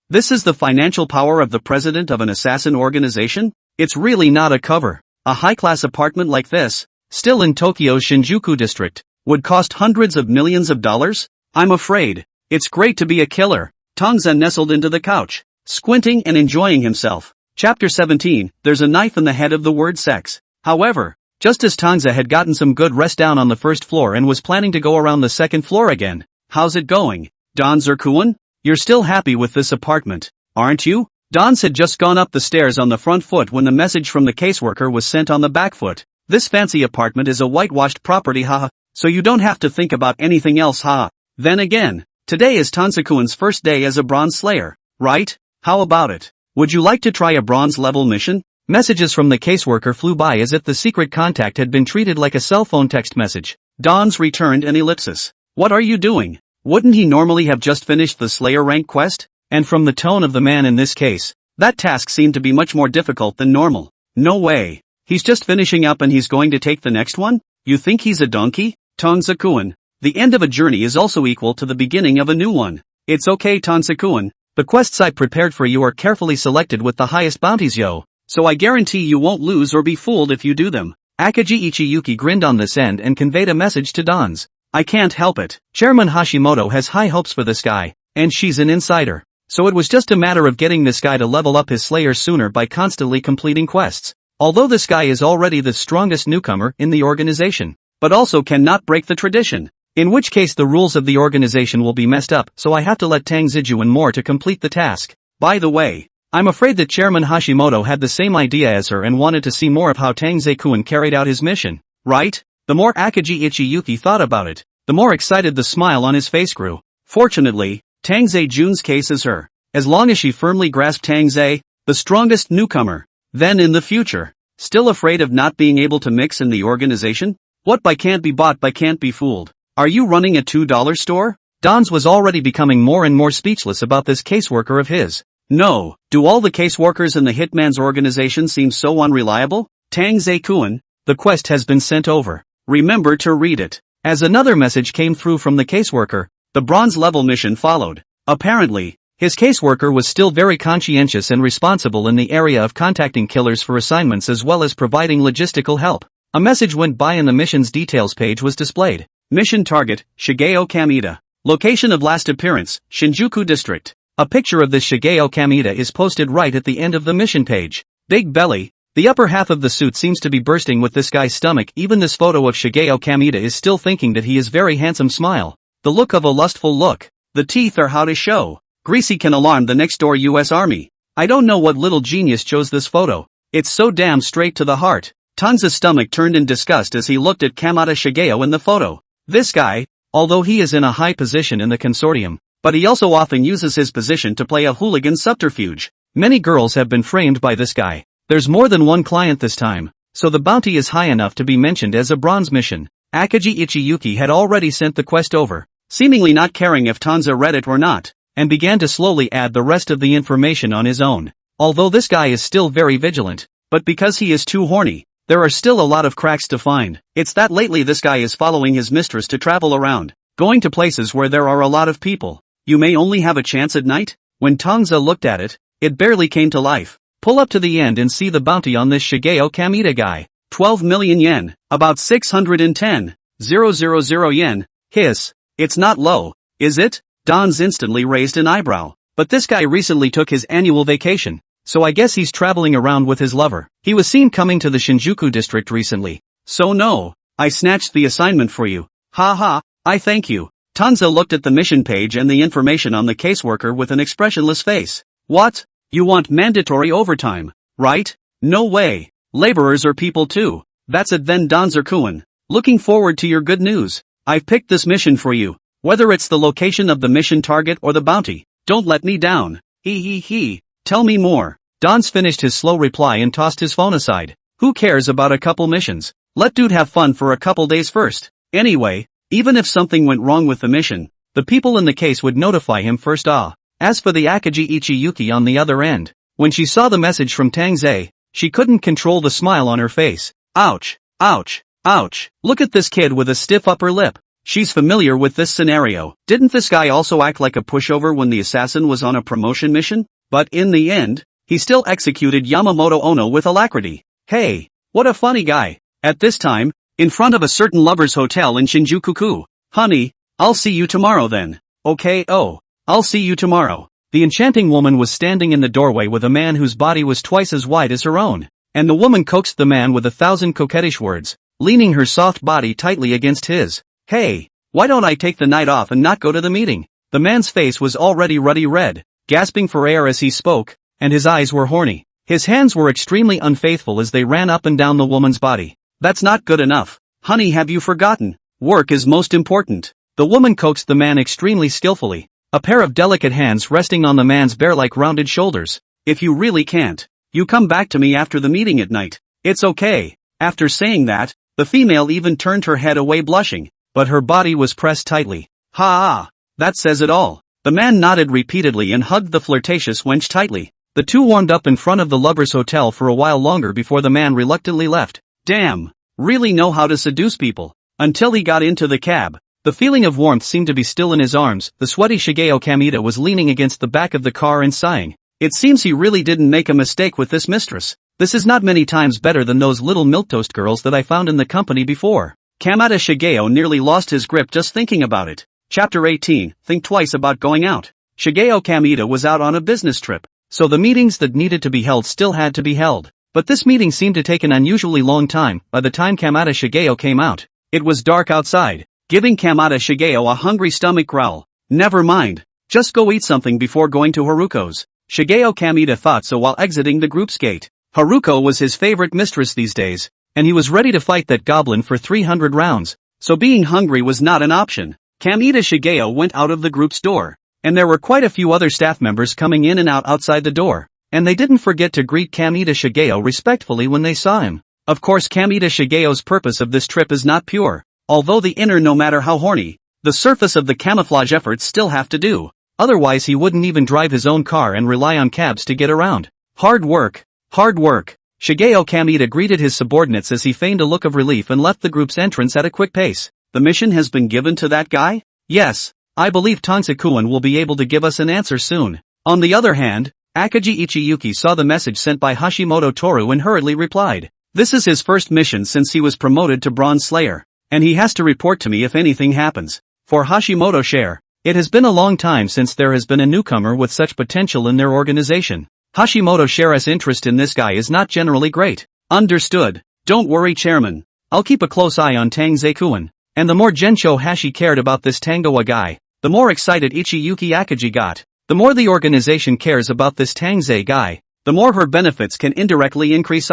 this is the financial power of the president of an assassin organization? It's really not a cover. A high-class apartment like this, still in Tokyo's Shinjuku district, would cost hundreds of millions of dollars? I'm afraid. It's great to be a killer. Tang Ze nestled into the couch, squinting and enjoying himself. Chapter 17, there's a knife in the head of the word sex. However, just as Tang Ze had gotten some good rest down on the first floor and was planning to go around the second floor again. How's it going? Don Zerkuan? You're still happy with this apartment, aren't you? Don's had just gone up the stairs on the front foot when the message from the caseworker was sent on the back foot. This fancy apartment is a whitewashed property, haha, so you don't have to think about anything else, haha. Then again, today is Tanzakuan's first day as a bronze slayer, right? How about it? Would you like to try a bronze level mission? Messages from the caseworker flew by as if the secret contact had been treated like a cell phone text message. Don's returned an ellipsis. What are you doing? Wouldn't he normally have just finished the Slayer rank quest? And from the tone of the man in this case, that task seemed to be much more difficult than normal. No way. He's just finishing up and he's going to take the next one? You think he's a donkey? Tanzakuan. The end of a journey is also equal to the beginning of a new one. It's okay, Tanzakuan. The quests I prepared for you are carefully selected with the highest bounties, yo. So I guarantee you won't lose or be fooled if you do them. Akaji Ichiyuki grinned on this end and conveyed a message to Don's. I can't help it. Chairman Hashimoto has high hopes for this guy, and she's an insider. So it was just a matter of getting this guy to level up his slayer sooner by constantly completing quests. Although this guy is already the strongest newcomer in the organization, but also cannot break the tradition. In which case the rules of the organization will be messed up, so I have to let Tang Ze and more to complete the task. By the way, I'm afraid that Chairman Hashimoto had the same idea as her and wanted to see more of how Tang Ze-kun carried out his mission, right? The more Akaji Ichiyuki thought about it, the more excited the smile on his face grew. Fortunately, Tang Ze-jun's case is her. As long as she firmly grasped Tang Ze, the strongest newcomer, then in the future, still afraid of not being able to mix in the organization? What by can't be bought by can't be fooled. Are you running a $2 store? Don's was already becoming more and more speechless about this caseworker of his. No, do all the caseworkers in the Hitman's organization seem so unreliable? Tang Ze-kun, the quest has been sent over. Remember to read it. As another message came through from the caseworker, the bronze level mission followed. Apparently, his caseworker was still very conscientious and responsible in the area of contacting killers for assignments as well as providing logistical help. A message went by and the mission's details page was displayed. Mission target, Shigeo Kamida. Location of last appearance, Shinjuku District. A picture of this Shigeo Kamida is posted right at the end of the mission page. Big belly. The upper half of the suit seems to be bursting with this guy's stomach. Even this photo of Shigeo Kamida is still thinking that he is very handsome smile. The look of a lustful look. The teeth are how to show. Greasy can alarm the next door US Army. I don't know what little genius chose this photo. It's so damn straight to the heart. Tang's stomach turned in disgust as he looked at Kamada Shigeo in the photo. This guy, although he is in a high position in the consortium, but he also often uses his position to play a hooligan subterfuge. Many girls have been framed by this guy. There's more than one client this time, so the bounty is high enough to be mentioned as a bronze mission. Akaji Ichiyuki had already sent the quest over, seemingly not caring if Tanza read it or not, and began to slowly add the rest of the information on his own. Although this guy is still very vigilant, but because he is too horny, there are still a lot of cracks to find. It's that lately this guy is following his mistress to travel around, going to places where there are a lot of people. You may only have a chance at night? When Tang Ze looked at it, it barely came to life. Pull up to the end and see the bounty on this Shigeo Kamida guy. 12 million yen, about 610,000 yen. Hiss. It's not low, is it? Don's instantly raised an eyebrow. But this guy recently took his annual vacation, so I guess he's traveling around with his lover. He was seen coming to the Shinjuku district recently. So no, I snatched the assignment for you. Ha ha, I thank you. Tanza looked at the mission page and the information on the caseworker with an expressionless face. What? You want mandatory overtime, right? No way. Laborers are people too. That's it then, Don Zerkuan. Looking forward to your good news. I've picked this mission for you. Whether it's the location of the mission target or the bounty, don't let me down. He. Tell me more. Don's finished his slow reply and tossed his phone aside. Who cares about a couple missions? Let dude have fun for a couple days first. Anyway, even if something went wrong with the mission, the people in the case would notify him first. As for the Akagi Ichiyuki on the other end, when she saw the message from Tang Ze, she couldn't control the smile on her face. Ouch. Look at this kid with a stiff upper lip. She's familiar with this scenario. Didn't this guy also act like a pushover when the assassin was on a promotion mission? But in the end, he still executed Yamamoto Ono with alacrity. Hey, what a funny guy. At this time, in front of a certain lover's hotel in Shinjuku. Honey, I'll see you tomorrow then. Okay, I'll see you tomorrow. The enchanting woman was standing in the doorway with a man whose body was twice as wide as her own, and the woman coaxed the man with 1,000 coquettish words, leaning her soft body tightly against his. Hey, why don't I take the night off and not go to the meeting? The man's face was already ruddy red, gasping for air as he spoke, and his eyes were horny. His hands were extremely unfaithful as they ran up and down the woman's body. That's not good enough. Honey, have you forgotten? Work is most important. The woman coaxed the man extremely skillfully, a pair of delicate hands resting on the man's bear-like rounded shoulders. If you really can't, you come back to me after the meeting at night. It's okay. After saying that, the female even turned her head away blushing, but her body was pressed tightly. That says it all. The man nodded repeatedly and hugged the flirtatious wench tightly. The two warmed up in front of the lover's hotel for a while longer before the man reluctantly left. Damn, really know how to seduce people. Until he got into the cab. The feeling of warmth seemed to be still in his arms. The sweaty Shigeo Kamita was leaning against the back of the car and sighing. It seems he really didn't make a mistake with this mistress. This is not many times better than those little milquetoast girls that I found in the company before. Kamita Shigeo nearly lost his grip just thinking about it. Chapter 18, Think Twice About Going Out. Shigeo Kamita was out on a business trip, so the meetings that needed to be held still had to be held. But this meeting seemed to take an unusually long time. By the time Kamita Shigeo came out, it was dark outside, giving Kamita Shigeo a hungry stomach growl. Never mind, just go eat something before going to Haruko's. Shigeo Kamita thought so while exiting the group's gate. Haruko was his favorite mistress these days, and he was ready to fight that goblin for 300 rounds, so being hungry was not an option. Kamita Shigeo went out of the group's door, and there were quite a few other staff members coming in and out outside the door, and they didn't forget to greet Kamita Shigeo respectfully when they saw him. Of course, Kamita Shigeo's purpose of this trip is not pure. Although the inner, no matter how horny, the surface of the camouflage efforts still have to do. Otherwise he wouldn't even drive his own car and rely on cabs to get around. Hard work. Shigeo Kamita greeted his subordinates as he feigned a look of relief and left the group's entrance at a quick pace. The mission has been given to that guy? Yes, I believe Tang-Ze-kun will be able to give us an answer soon. On the other hand, Akagi Ichiyuki saw the message sent by Hashimoto Toru and hurriedly replied. This is his first mission since he was promoted to Bronze Slayer, and he has to report to me if anything happens. For Hashimoto share, it has been a long time since there has been a newcomer with such potential in their organization. Hashimoto share's interest in this guy is not generally great. Understood. Don't worry, Chairman. I'll keep a close eye on Tang Ze-kun. And the more Gensho Hashi cared about this Tangoa guy, the more excited Ichiyuki Akagi got. The more the organization cares about this Tang Ze guy, the more her benefits can indirectly increase.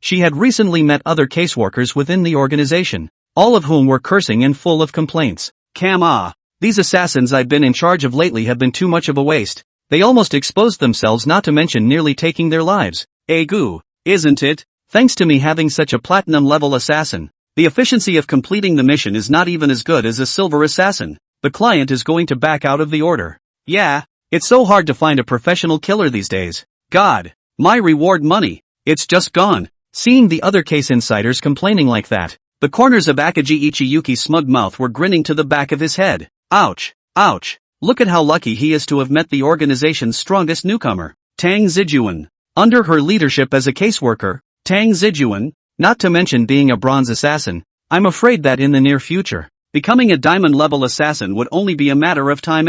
She had recently met other caseworkers within the organization, all of whom were cursing and full of complaints. These assassins I've been in charge of lately have been too much of a waste. They almost exposed themselves, not to mention nearly taking their lives. Egu, isn't it? Thanks to me having such a platinum-level assassin, the efficiency of completing the mission is not even as good as a silver assassin. The client is going to back out of the order. Yeah, it's so hard to find a professional killer these days. God, my reward money, it's just gone. Seeing the other case insiders complaining like that, the corners of Akagi Ichiyuki's smug mouth were grinning to the back of his head. Ouch. Look at how lucky he is to have met the organization's strongest newcomer, Tang Ze. Under her leadership as a caseworker, Tang Ze, not to mention being a bronze assassin, I'm afraid that in the near future, becoming a diamond-level assassin would only be a matter of time.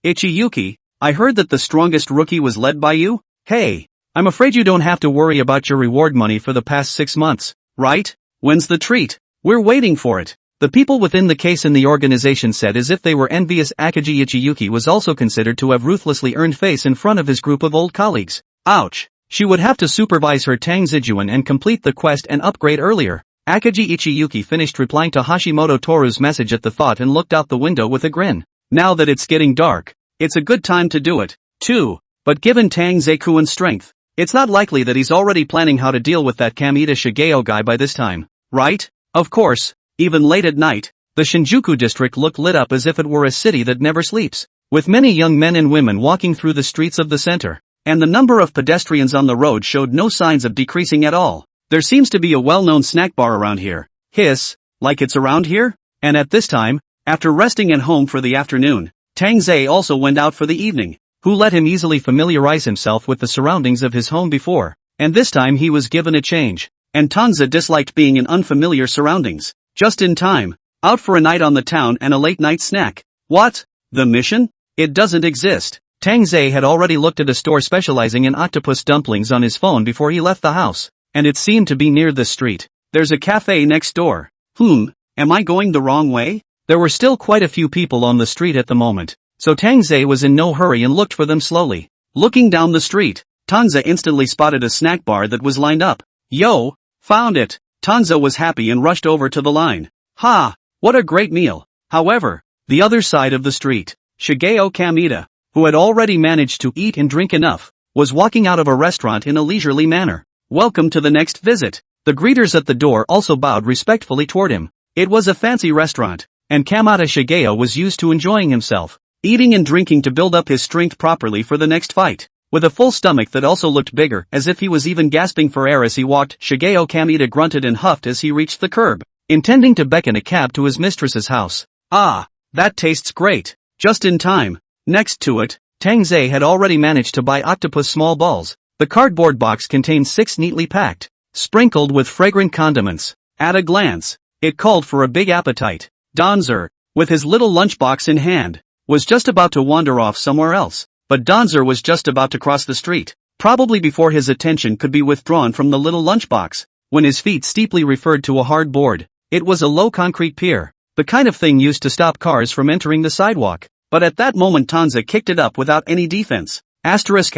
Ichiyuki, I heard that the strongest rookie was led by you? Hey, I'm afraid you don't have to worry about your reward money for the past 6 months, right? When's the treat? We're waiting for it. The people within the case in the organization said as if they were envious. Akagi Ichiyuki was also considered to have ruthlessly earned face in front of his group of old colleagues. Ouch. She would have to supervise her Tang Ze and complete the quest and upgrade earlier. Akaji Ichiyuki finished replying to Hashimoto Toru's message at the thought and looked out the window with a grin. Now that it's getting dark, it's a good time to do it, too. But given Tang Ze-kuin's strength, it's not likely that he's already planning how to deal with that Kamita Shigeo guy by this time, right? Of course, even late at night, the Shinjuku district looked lit up as if it were a city that never sleeps, with many young men and women walking through the streets of the center, and the number of pedestrians on the road showed no signs of decreasing at all. There seems to be a well-known snack bar around here. Hiss, like it's around here? And at this time, after resting at home for the afternoon, Tang Ze also went out for the evening. Who let him easily familiarize himself with the surroundings of his home before, and this time he was given a change, and Tang Ze disliked being in unfamiliar surroundings. Just in time, out for a night on the town and a late-night snack. What? The mission? It doesn't exist. Tang Ze had already looked at a store specializing in octopus dumplings on his phone before he left the house, and it seemed to be near the street. There's a cafe next door. Am I going the wrong way? There were still quite a few people on the street at the moment, so Tang Ze was in no hurry and looked for them slowly. Looking down the street, Tang Ze instantly spotted a snack bar that was lined up. Yo! Found it! Tang Ze was happy and rushed over to the line. Ha! What a great meal! However, the other side of the street, Shigeo Kamita, who had already managed to eat and drink enough, was walking out of a restaurant in a leisurely manner. Welcome to the next visit. The greeters at the door also bowed respectfully toward him. It was a fancy restaurant, and Kamita Shigeo was used to enjoying himself, eating and drinking to build up his strength properly for the next fight. With a full stomach that also looked bigger, as if he was even gasping for air as he walked, Shigeo Kamita grunted and huffed as he reached the curb, intending to beckon a cab to his mistress's house. Ah, that tastes great. Just in time. Next to it, Tang Ze had already managed to buy octopus small balls. The cardboard box contained 6 neatly packed, sprinkled with fragrant condiments. At a glance, it called for a big appetite. Danzer, with his little lunchbox in hand, was just about to wander off somewhere else, but Danzer was just about to cross the street, probably before his attention could be withdrawn from the little lunchbox, when his feet steeply referred to a hard board. It was a low concrete pier, the kind of thing used to stop cars from entering the sidewalk, but at that moment Tang Ze kicked it up without any defense. Asterisk.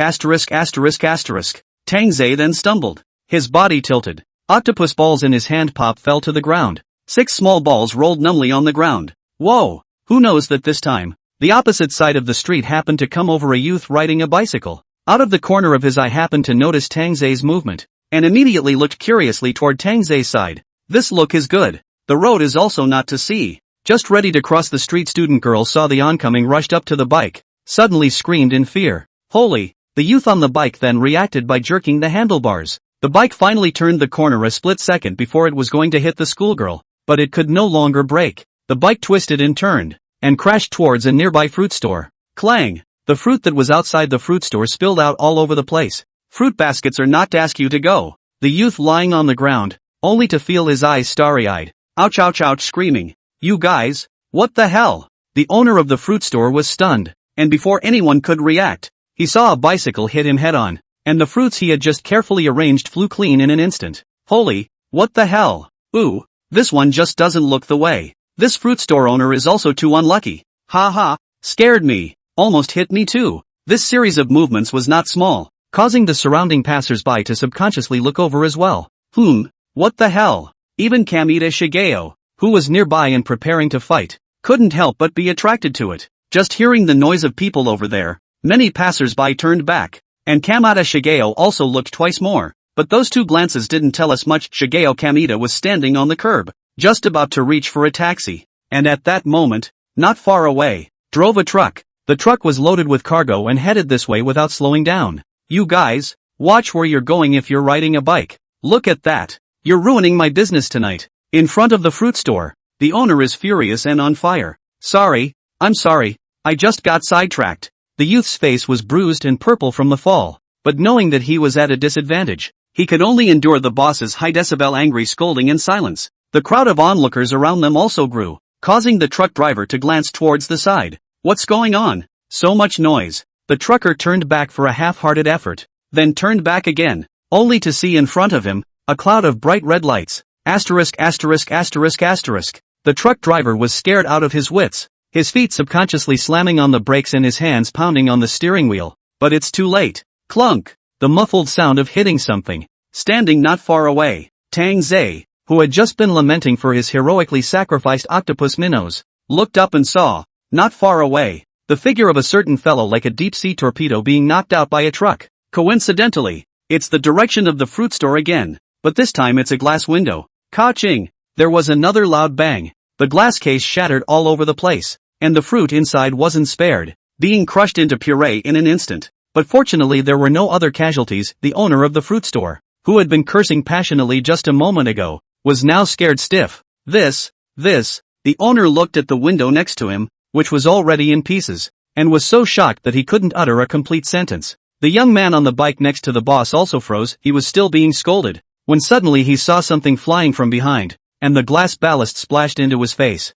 Tang Ze then stumbled. His body tilted. Octopus balls in his hand pop fell to the ground. 6 small balls rolled numbly on the ground. Whoa! Who knows that this time, the opposite side of the street happened to come over a youth riding a bicycle. Out of the corner of his eye happened to notice Tang Ze's movement, and immediately looked curiously toward Tang Ze's side. This look is good. The road is also not to see. Just ready to cross the street, student girl saw the oncoming, rushed up to the bike, suddenly screamed in fear. Holy! The youth on the bike then reacted by jerking the handlebars. The bike finally turned the corner a split second before it was going to hit the schoolgirl, but it could no longer brake. The bike twisted and turned, and crashed towards a nearby fruit store. Clang! The fruit that was outside the fruit store spilled out all over the place. Fruit baskets are not to ask you to go. The youth lying on the ground, only to feel his eyes starry-eyed. Ouch ouch ouch, screaming. You guys, what the hell? The owner of the fruit store was stunned, and before anyone could react, he saw a bicycle hit him head-on, and the fruits he had just carefully arranged flew clean in an instant. Holy, what the hell? Ooh, this one just doesn't look the way. This fruit store owner is also too unlucky. Ha ha, scared me, almost hit me too. This series of movements was not small, causing the surrounding passers-by to subconsciously look over as well. What the hell? Even Kamita Shigeo, who was nearby and preparing to fight, couldn't help but be attracted to it. Just hearing the noise of people over there, many passers-by turned back, and Kamita Shigeo also looked twice more, but those 2 glances didn't tell us much. Shigeo Kamita was standing on the curb, just about to reach for a taxi, and at that moment, not far away, drove a truck. The truck was loaded with cargo and headed this way without slowing down. You guys, watch where you're going if you're riding a bike. Look at that. You're ruining my business tonight. In front of the fruit store, the owner is furious and on fire. I'm sorry, I just got sidetracked. The youth's face was bruised and purple from the fall, but knowing that he was at a disadvantage, he could only endure the boss's high-decibel angry scolding in silence. The crowd of onlookers around them also grew, causing the truck driver to glance towards the side. What's going on? So much noise. The trucker turned back for a half-hearted effort, then turned back again, only to see in front of him a cloud of bright red lights. The truck driver was scared out of his wits, his feet subconsciously slamming on the brakes and his hands pounding on the steering wheel. But it's too late. Clunk! The muffled sound of hitting something. Standing not far away, Tang Ze, who had just been lamenting for his heroically sacrificed octopus minnows, looked up and saw, not far away, the figure of a certain fellow like a deep-sea torpedo being knocked out by a truck. Coincidentally, it's the direction of the fruit store again, but this time it's a glass window. Ka-ching! There was another loud bang. The glass case shattered all over the place, and the fruit inside wasn't spared, being crushed into puree in an instant. But fortunately there were no other casualties. The owner of the fruit store, who had been cursing passionately just a moment ago, was now scared stiff. The owner looked at the window next to him, which was already in pieces, and was so shocked that he couldn't utter a complete sentence. The young man on the bike next to the boss also froze. He was still being scolded, when suddenly he saw something flying from behind, and the glass ballast splashed into his face.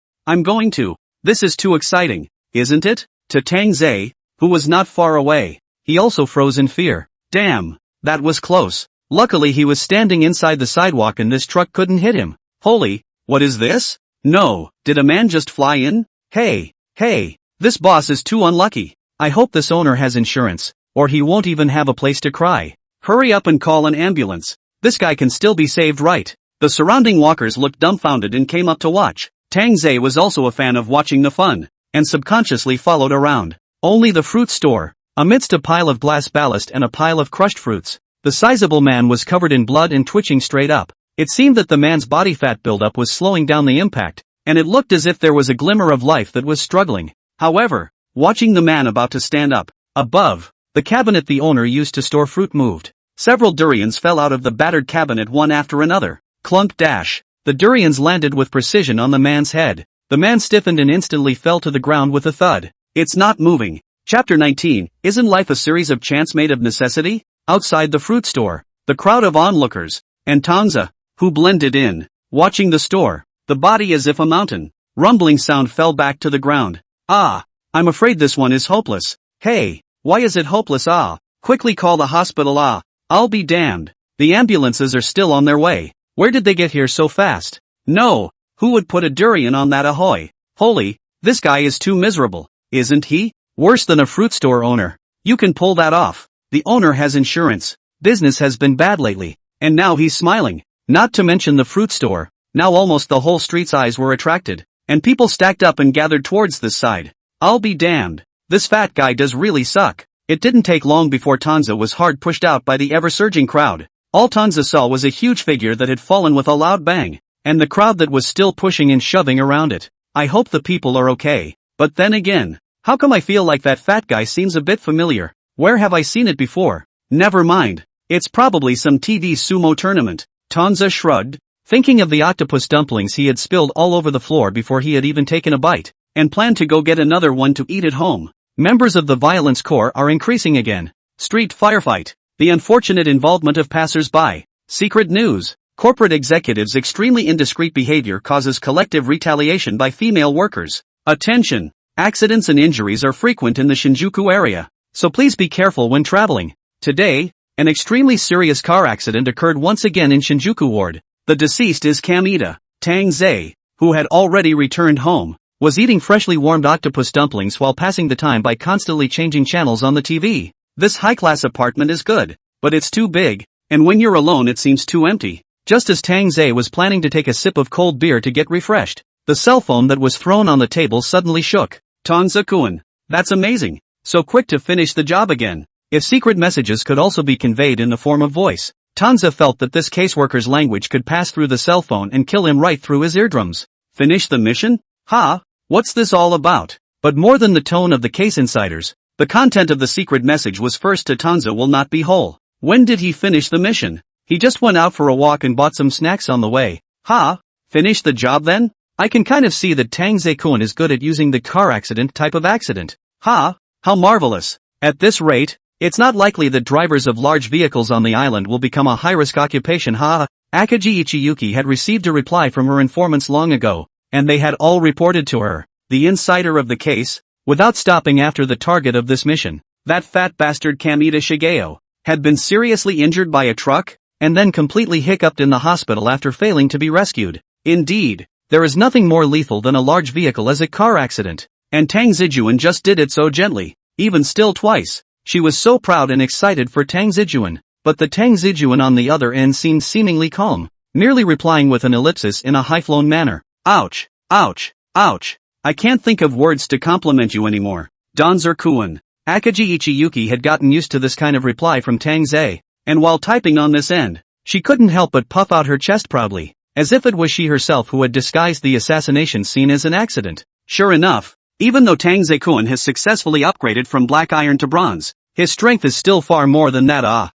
This is too exciting, isn't it? To Tang Ze, who was not far away. He also froze in fear. Damn, that was close. Luckily he was standing inside the sidewalk and this truck couldn't hit him. Holy, what is this? No, did a man just fly in? Hey, this boss is too unlucky. I hope this owner has insurance, or he won't even have a place to cry. Hurry up and call an ambulance. This guy can still be saved, right? The surrounding walkers looked dumbfounded and came up to watch. Tang Ze was also a fan of watching the fun, and subconsciously followed around. Only the fruit store. Amidst a pile of glass ballast and a pile of crushed fruits, the sizable man was covered in blood and twitching straight up. It seemed that the man's body fat buildup was slowing down the impact, and it looked as if there was a glimmer of life that was struggling. However, watching the man about to stand up, above, the cabinet the owner used to store fruit moved. Several durians fell out of the battered cabinet one after another. Clunk dash. The durians landed with precision on the man's head. The man stiffened and instantly fell to the ground with a thud. It's not moving. Chapter 19, Isn't Life a Series of Chance Made of Necessity? Outside the fruit store, the crowd of onlookers, and Tang Ze, who blended in, watching the store, the body as if a mountain. Rumbling sound fell back to the ground. I'm afraid this one is hopeless. Hey, why is it hopeless? Quickly call the hospital. I'll be damned. The ambulances are still on their way. Where did they get here so fast? No, who would put a durian on that? Ahoy. Holy, this guy is too miserable, isn't he? Worse than a fruit store owner. You can pull that off. The owner has insurance. Business has been bad lately, and now he's smiling. Not to mention the fruit store. Now almost the whole street's eyes were attracted, and people stacked up and gathered towards this side. I'll be damned. This fat guy does really suck. It didn't take long before Tang Ze was hard pushed out by the ever-surging crowd. All Tang Ze saw was a huge figure that had fallen with a loud bang, and the crowd that was still pushing and shoving around it. I hope the people are okay. But then again, how come I feel like that fat guy seems a bit familiar? Where have I seen it before? Never mind. It's probably some TV sumo tournament. Tang Ze shrugged, thinking of the octopus dumplings he had spilled all over the floor before he had even taken a bite, and planned to go get another one to eat at home. Members of the Violence Corps are increasing again. Street firefight. The unfortunate involvement of passers-by. Secret news. Corporate executives' extremely indiscreet behavior causes collective retaliation by female workers. Attention! Accidents and injuries are frequent in the Shinjuku area, so please be careful when traveling. Today, an extremely serious car accident occurred once again in Shinjuku Ward. The deceased is Kamita. Tang Ze, who had already returned home, was eating freshly warmed octopus dumplings while passing the time by constantly changing channels on the TV. This high-class apartment is good, but it's too big, and when you're alone it seems too empty. Just as Tang Ze was planning to take a sip of cold beer to get refreshed, the cell phone that was thrown on the table suddenly shook. Tang Ze-kun, that's amazing. So quick to finish the job again. If secret messages could also be conveyed in the form of voice, Tang Ze felt that this caseworker's language could pass through the cell phone and kill him right through his eardrums. Finish the mission? What's this all about? But more than the tone of the case insiders, the content of the secret message was first to Tang Ze will not be whole. When did he finish the mission? He just went out for a walk and bought some snacks on the way. Finish the job then? I can kind of see that Tang Ze-kun is good at using the car accident type of accident. How marvelous. At this rate, it's not likely that drivers of large vehicles on the island will become a high-risk occupation. Akaji Ichiyuki had received a reply from her informants long ago, and they had all reported to her, the insider of the case, without stopping after the target of this mission. That fat bastard Kamita Shigeo had been seriously injured by a truck, and then completely hiccuped in the hospital after failing to be rescued. Indeed, there is nothing more lethal than a large vehicle as a car accident, and Tang Ze-jun just did it so gently, even still twice. She was so proud and excited for Tang Ze-jun, but the Tang Ze-jun on the other end seemed seemingly calm. merely replying with an ellipsis in a high-flown manner. Ouch, ouch, ouch. I can't think of words to compliment you anymore. Danzer-kun. Akagi Ichiyuki had gotten used to this kind of reply from Tang Ze, and while typing on this end, she couldn't help but puff out her chest proudly, as if it was she herself who had disguised the assassination scene as an accident. Sure enough, even though Tang Ze-kun has successfully upgraded from black iron to bronze, his strength is still far more than that.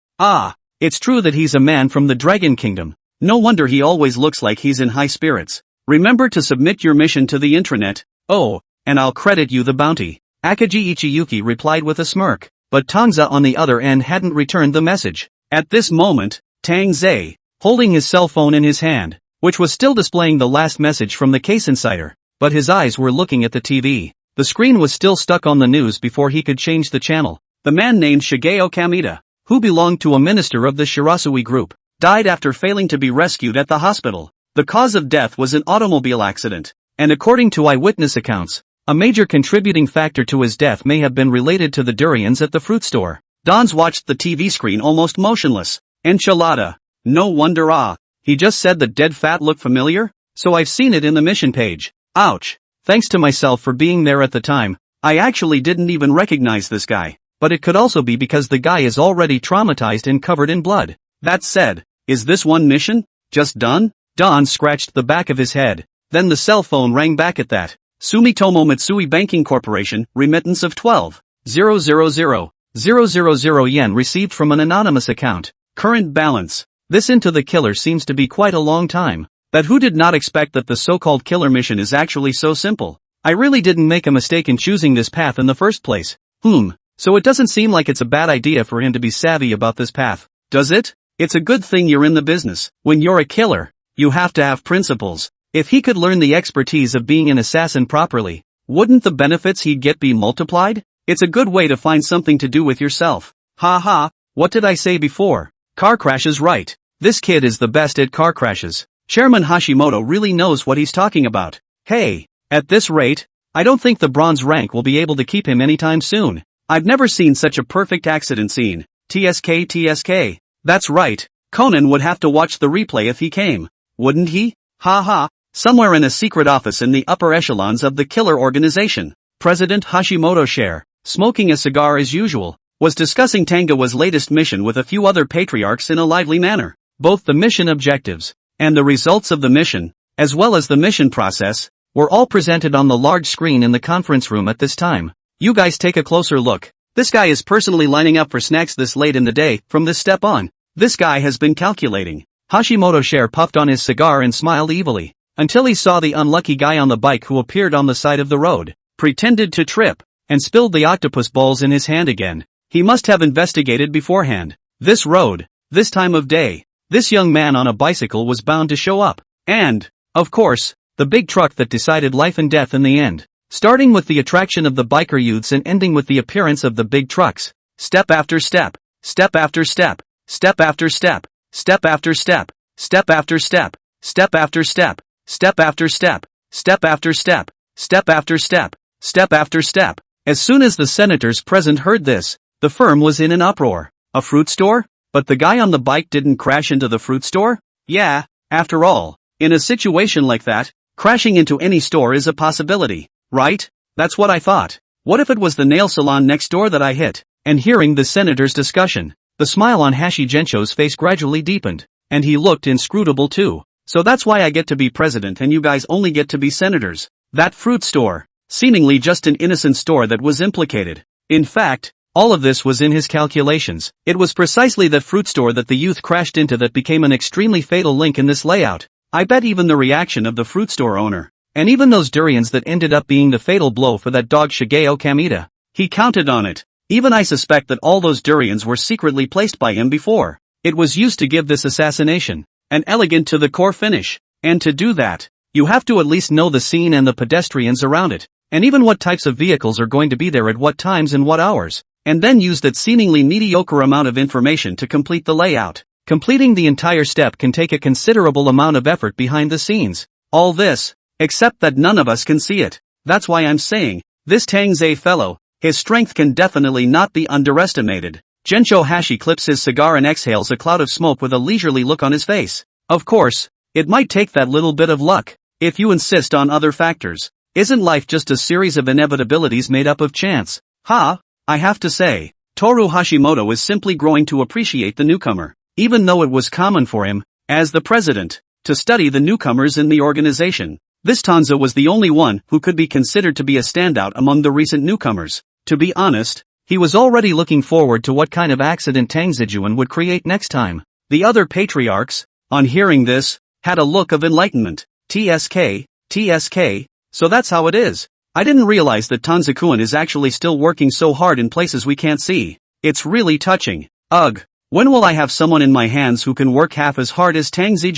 It's true that he's a man from the Dragon Kingdom. No wonder he always looks like he's in high spirits. Remember to submit your mission to the intranet. Oh, and I'll credit you the bounty. Akagi Ichiyuki replied with a smirk, but Tang Ze on the other end hadn't returned the message. At this moment, Tang Ze, holding his cell phone in his hand, which was still displaying the last message from the case insider, but his eyes were looking at the TV. The screen was still stuck on the news before he could change the channel. The man named Shigeo Kamita, who belonged to a minister of the Shirasui group, died after failing to be rescued at the hospital. The cause of death was an automobile accident, and according to eyewitness accounts, a major contributing factor to his death may have been related to the durians at the fruit store. Dons watched the TV screen almost motionless. Enchilada. No wonder he just said that dead fat looked familiar? So I've seen it in the mission page. Ouch. Thanks to myself for being there at the time, I actually didn't even recognize this guy. But it could also be because the guy is already traumatized and covered in blood. That said, is this one mission just done? Don scratched the back of his head. Then the cell phone rang back at that. Sumitomo Mitsui Banking Corporation, remittance of 12,000,000 yen received from an anonymous account. Current balance. This into the killer seems to be quite a long time. But who did not expect that the so-called killer mission is actually so simple? I really didn't make a mistake in choosing this path in the first place. So it doesn't seem like it's a bad idea for him to be savvy about this path, does it? It's a good thing you're in the business. When you're a killer, you have to have principles. If he could learn the expertise of being an assassin properly, wouldn't the benefits he'd get be multiplied? It's a good way to find something to do with yourself. What did I say before? Car crashes, right. This kid is the best at car crashes. Chairman Hashimoto really knows what he's talking about. Hey, at this rate, I don't think the bronze rank will be able to keep him anytime soon. I've never seen such a perfect accident scene. TSK. That's right, Conan would have to watch the replay if he came. Wouldn't he? Somewhere in a secret office in the upper echelons of the killer organization, President Hashimoto Share, smoking a cigar as usual, was discussing Tangoa's latest mission with a few other patriarchs in a lively manner. Both the mission objectives and the results of the mission, as well as the mission process, were all presented on the large screen in the conference room at this time. You guys take a closer look. This guy is personally lining up for snacks this late in the day. From this step on, this guy has been calculating. Hashimoto Share puffed on his cigar and smiled evilly, until he saw the unlucky guy on the bike who appeared on the side of the road, pretended to trip, and spilled the octopus balls in his hand again. He must have investigated beforehand. This road, this time of day, this young man on a bicycle was bound to show up. And, of course, the big truck that decided life and death in the end. Starting with the attraction of the biker youths and ending with the appearance of the big trucks. Step after step, step after step, step after step, step after step, step after step, step after step, step after step, step after step, step after step, step after step. As soon as the senators present heard this, the firm was in an uproar. A fruit store? But the guy on the bike didn't crash into the fruit store? Yeah, after all, in a situation like that, crashing into any store is a possibility, right? That's what I thought. What if it was the nail salon next door that I hit? And hearing the senator's discussion, the smile on Hashi Gensho's face gradually deepened, and he looked inscrutable too. So that's why I get to be president and you guys only get to be senators. That fruit store, seemingly just an innocent store that was implicated. In fact, all of this was in his calculations. It was precisely that fruit store that the youth crashed into that became an extremely fatal link in this layout. I bet even the reaction of the fruit store owner, and even those durians that ended up being the fatal blow for that dog Shigeo Kamita, he counted on it. Even I suspect that all those durians were secretly placed by him before. It was used to give this assassination an elegant to the core finish. And to do that, you have to at least know the scene and the pedestrians around it, and even what types of vehicles are going to be there at what times and what hours, and then use that seemingly mediocre amount of information to complete the layout. Completing the entire step can take a considerable amount of effort behind the scenes. All this, except that none of us can see it. That's why I'm saying, this Tang Ze fellow, his strength can definitely not be underestimated. Gensho Hashi clips his cigar and exhales a cloud of smoke with a leisurely look on his face. Of course, it might take that little bit of luck, if you insist on other factors. Isn't life just a series of inevitabilities made up of chance? I have to say, Toru Hashimoto is simply growing to appreciate the newcomer, even though it was common for him, as the president, to study the newcomers in the organization. This Tang Ze was the only one who could be considered to be a standout among the recent newcomers. To be honest, he was already looking forward to what kind of accident Tang Ze would create next time. The other patriarchs, on hearing this, had a look of enlightenment. TSK, so that's how it is. I didn't realize that Tang Ze-kun is actually still working so hard in places we can't see. It's really touching. Ugh. When will I have someone in my hands who can work half as hard as Tang Ze?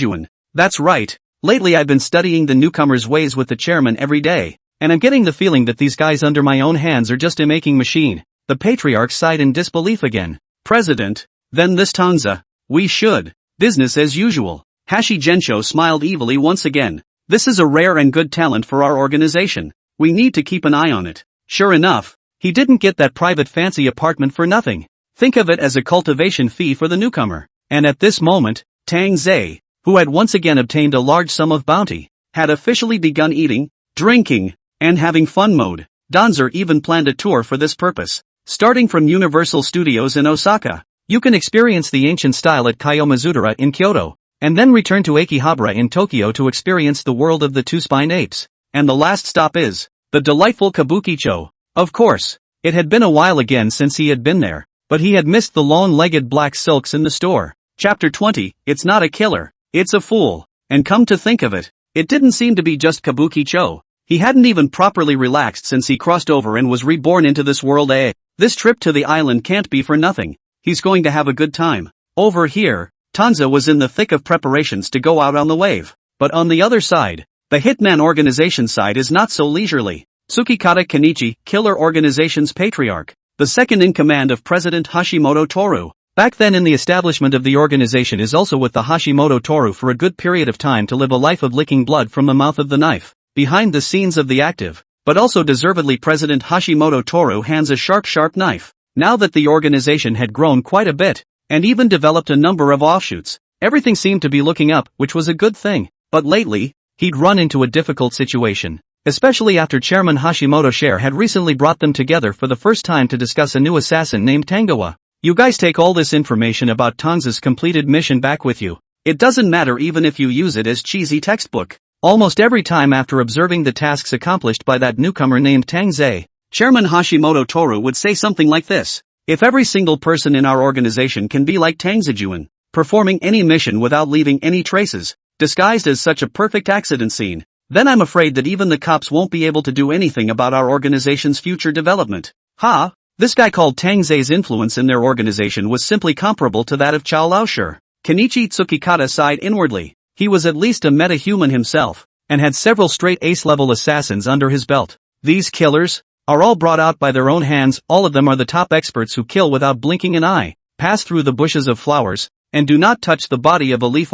That's right. Lately I've been studying the newcomers' ways with the chairman every day, and I'm getting the feeling that these guys under my own hands are just a making machine. The patriarch sighed in disbelief again. President, then this Tang Ze. We should. Business as usual. Hashi Gensho smiled evilly once again. This is a rare and good talent for our organization. We need to keep an eye on it. Sure enough, he didn't get that private fancy apartment for nothing. Think of it as a cultivation fee for the newcomer. And at this moment, Tang Ze, who had once again obtained a large sum of bounty, had officially begun eating, drinking, and having fun mode. Danzer even planned a tour for this purpose. Starting from Universal Studios in Osaka, you can experience the ancient style at Kyoto in Kyoto, and then return to Akihabara in Tokyo to experience the world of the two-spined apes. And the last stop is the delightful Kabukicho. Of course, it had been a while again since he had been there, but he had missed the long-legged black silks in the store. Chapter 20, It's not a killer, it's a fool. And come to think of it, it didn't seem to be just Kabukicho. He hadn't even properly relaxed since he crossed over and was reborn into this world. This trip to the island can't be for nothing. He's going to have a good time. Over here, Tang Ze was in the thick of preparations to go out on the wave. But on the other side, the Hitman organization side is not so leisurely. Tsukikata Kenichi, Killer Organization's patriarch, the second in command of President Hashimoto Toru, back then in the establishment of the organization, is also with the Hashimoto Toru for a good period of time to live a life of licking blood from the mouth of the knife. Behind the scenes of the active, but also deservedly President Hashimoto Toru hands a sharp knife. Now that the organization had grown quite a bit, and even developed a number of offshoots, everything seemed to be looking up, which was a good thing. But lately, he'd run into a difficult situation, especially after Chairman Hashimoto had recently brought them together for the first time to discuss a new assassin named Tangoa. You guys take all this information about Tang Ze's completed mission back with you. It doesn't matter even if you use it as cheesy textbook. Almost every time after observing the tasks accomplished by that newcomer named Tang Ze, Chairman Hashimoto Toru would say something like this: if every single person in our organization can be like Tang Ze, performing any mission without leaving any traces, disguised as such a perfect accident scene, then I'm afraid that even the cops won't be able to do anything about our organization's future development. This guy called Tang Ze's influence in their organization was simply comparable to that of Chao Laoshi. Kenichi Tsukikata sighed inwardly. He was at least a meta-human himself, and had several straight ace-level assassins under his belt. These killers are all brought out by their own hands. All of them are the top experts who kill without blinking an eye, pass through the bushes of flowers, and do not touch the body of a leaf.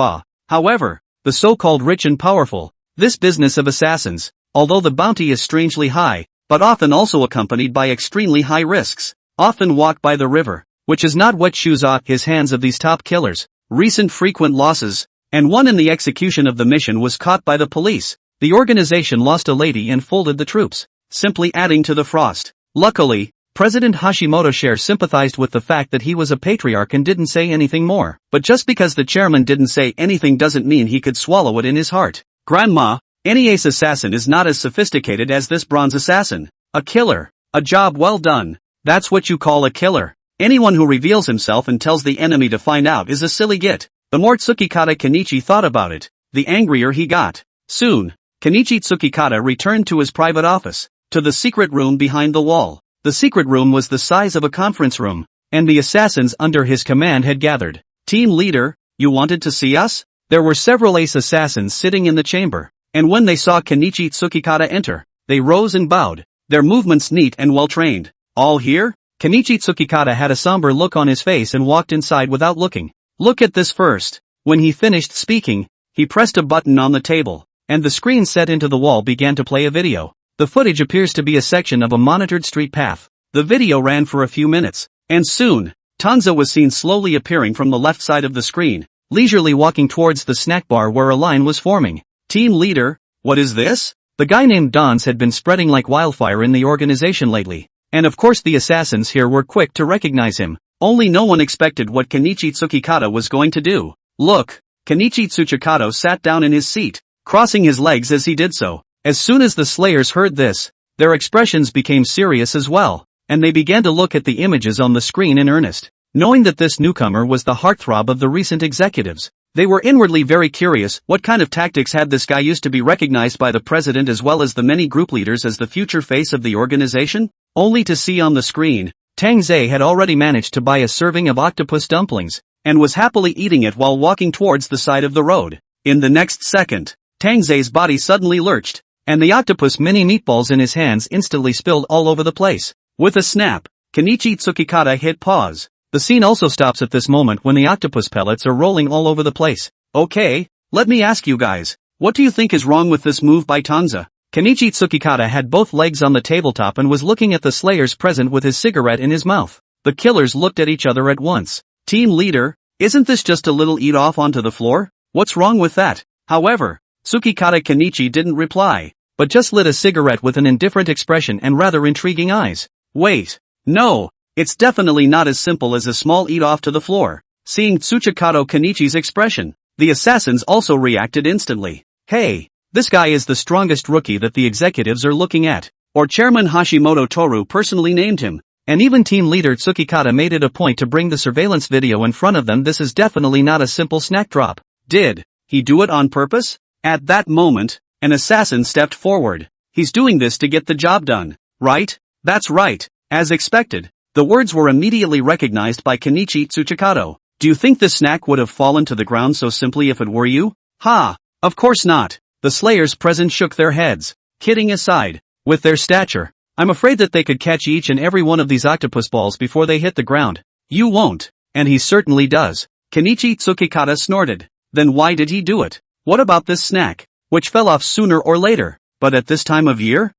However, the so-called rich and powerful, this business of assassins, although the bounty is strangely high, but often also accompanied by extremely high risks, often walk by the river, which is not what shoes off his hands of these top killers. Recent frequent losses, and one in the execution of the mission, was caught by the police. The organization lost a lady and folded the troops, simply adding to the frost. Luckily, President Hashimoto sympathized with the fact that he was a patriarch and didn't say anything more. But just because the chairman didn't say anything doesn't mean he could swallow it in his heart. Grandma, any ace assassin is not as sophisticated as this bronze assassin. A killer. A job well done. That's what you call a killer. Anyone who reveals himself and tells the enemy to find out is a silly git. The more Tsukikata Kenichi thought about it, the angrier he got. Soon, Kenichi Tsukikata returned to his private office, to the secret room behind the wall. The secret room was the size of a conference room, and the assassins under his command had gathered. Team leader, you wanted to see us? There were several ace assassins sitting in the chamber, and when they saw Kenichi Tsukikata enter, they rose and bowed, their movements neat and well-trained. All here? Kenichi Tsukikata had a somber look on his face and walked inside without looking. Look at this first. When he finished speaking, he pressed a button on the table, and the screen set into the wall began to play a video. The footage appears to be a section of a monitored street path. The video ran for a few minutes, and soon, Tang Ze was seen slowly appearing from the left side of the screen. leisurely walking towards the snack bar where a line was forming. Team leader, what is this? The guy named Don's had been spreading like wildfire in the organization lately. And of course the assassins here were quick to recognize him. Only no one expected what Kenichi Tsukikata was going to do. Look! Kenichi Tsukikata sat down in his seat, crossing his legs as he did so. As soon as the Slayers heard this, their expressions became serious as well, and they began to look at the images on the screen in earnest. Knowing that this newcomer was the heartthrob of the recent executives, they were inwardly very curious what kind of tactics had this guy used to be recognized by the president as well as the many group leaders as the future face of the organization, only to see on the screen, Tang Ze had already managed to buy a serving of octopus dumplings, and was happily eating it while walking towards the side of the road. In the next second, Tang Ze's body suddenly lurched, and the octopus mini meatballs in his hands instantly spilled all over the place. With a snap, Kenichi Tsukikata hit pause. The scene also stops at this moment when the octopus pellets are rolling all over the place. Okay, let me ask you guys, what do you think is wrong with this move by Tang Ze? Kenichi Tsukikata had both legs on the tabletop and was looking at the Slayers present with his cigarette in his mouth. The killers looked at each other at once. Team leader, isn't this just a little eat off onto the floor? What's wrong with that? However, Tsukikata Kenichi didn't reply, but just lit a cigarette with an indifferent expression and rather intriguing eyes. Wait, no, it's definitely not as simple as a small eat off to the floor. Seeing Tsukikata Kenichi's expression, the assassins also reacted instantly. Hey! This guy is the strongest rookie that the executives are looking at, or Chairman Hashimoto Toru personally named him, and even team leader Tsukikata made it a point to bring the surveillance video in front of them. This is definitely not a simple snack drop. Did he do it on purpose? At that moment, an assassin stepped forward. He's doing this to get the job done, right? That's right. As expected, the words were immediately recognized by Kenichi Tsukikata. Do you think this snack would have fallen to the ground so simply if it were you? Ha! Of course not. The Slayers present shook their heads. Kidding aside, with their stature, I'm afraid that they could catch each and every one of these octopus balls before they hit the ground. You won't, and he certainly does. Kenichi Tsukikata snorted. Then why did he do it? What about this snack, which fell off sooner or later, but at this time of year?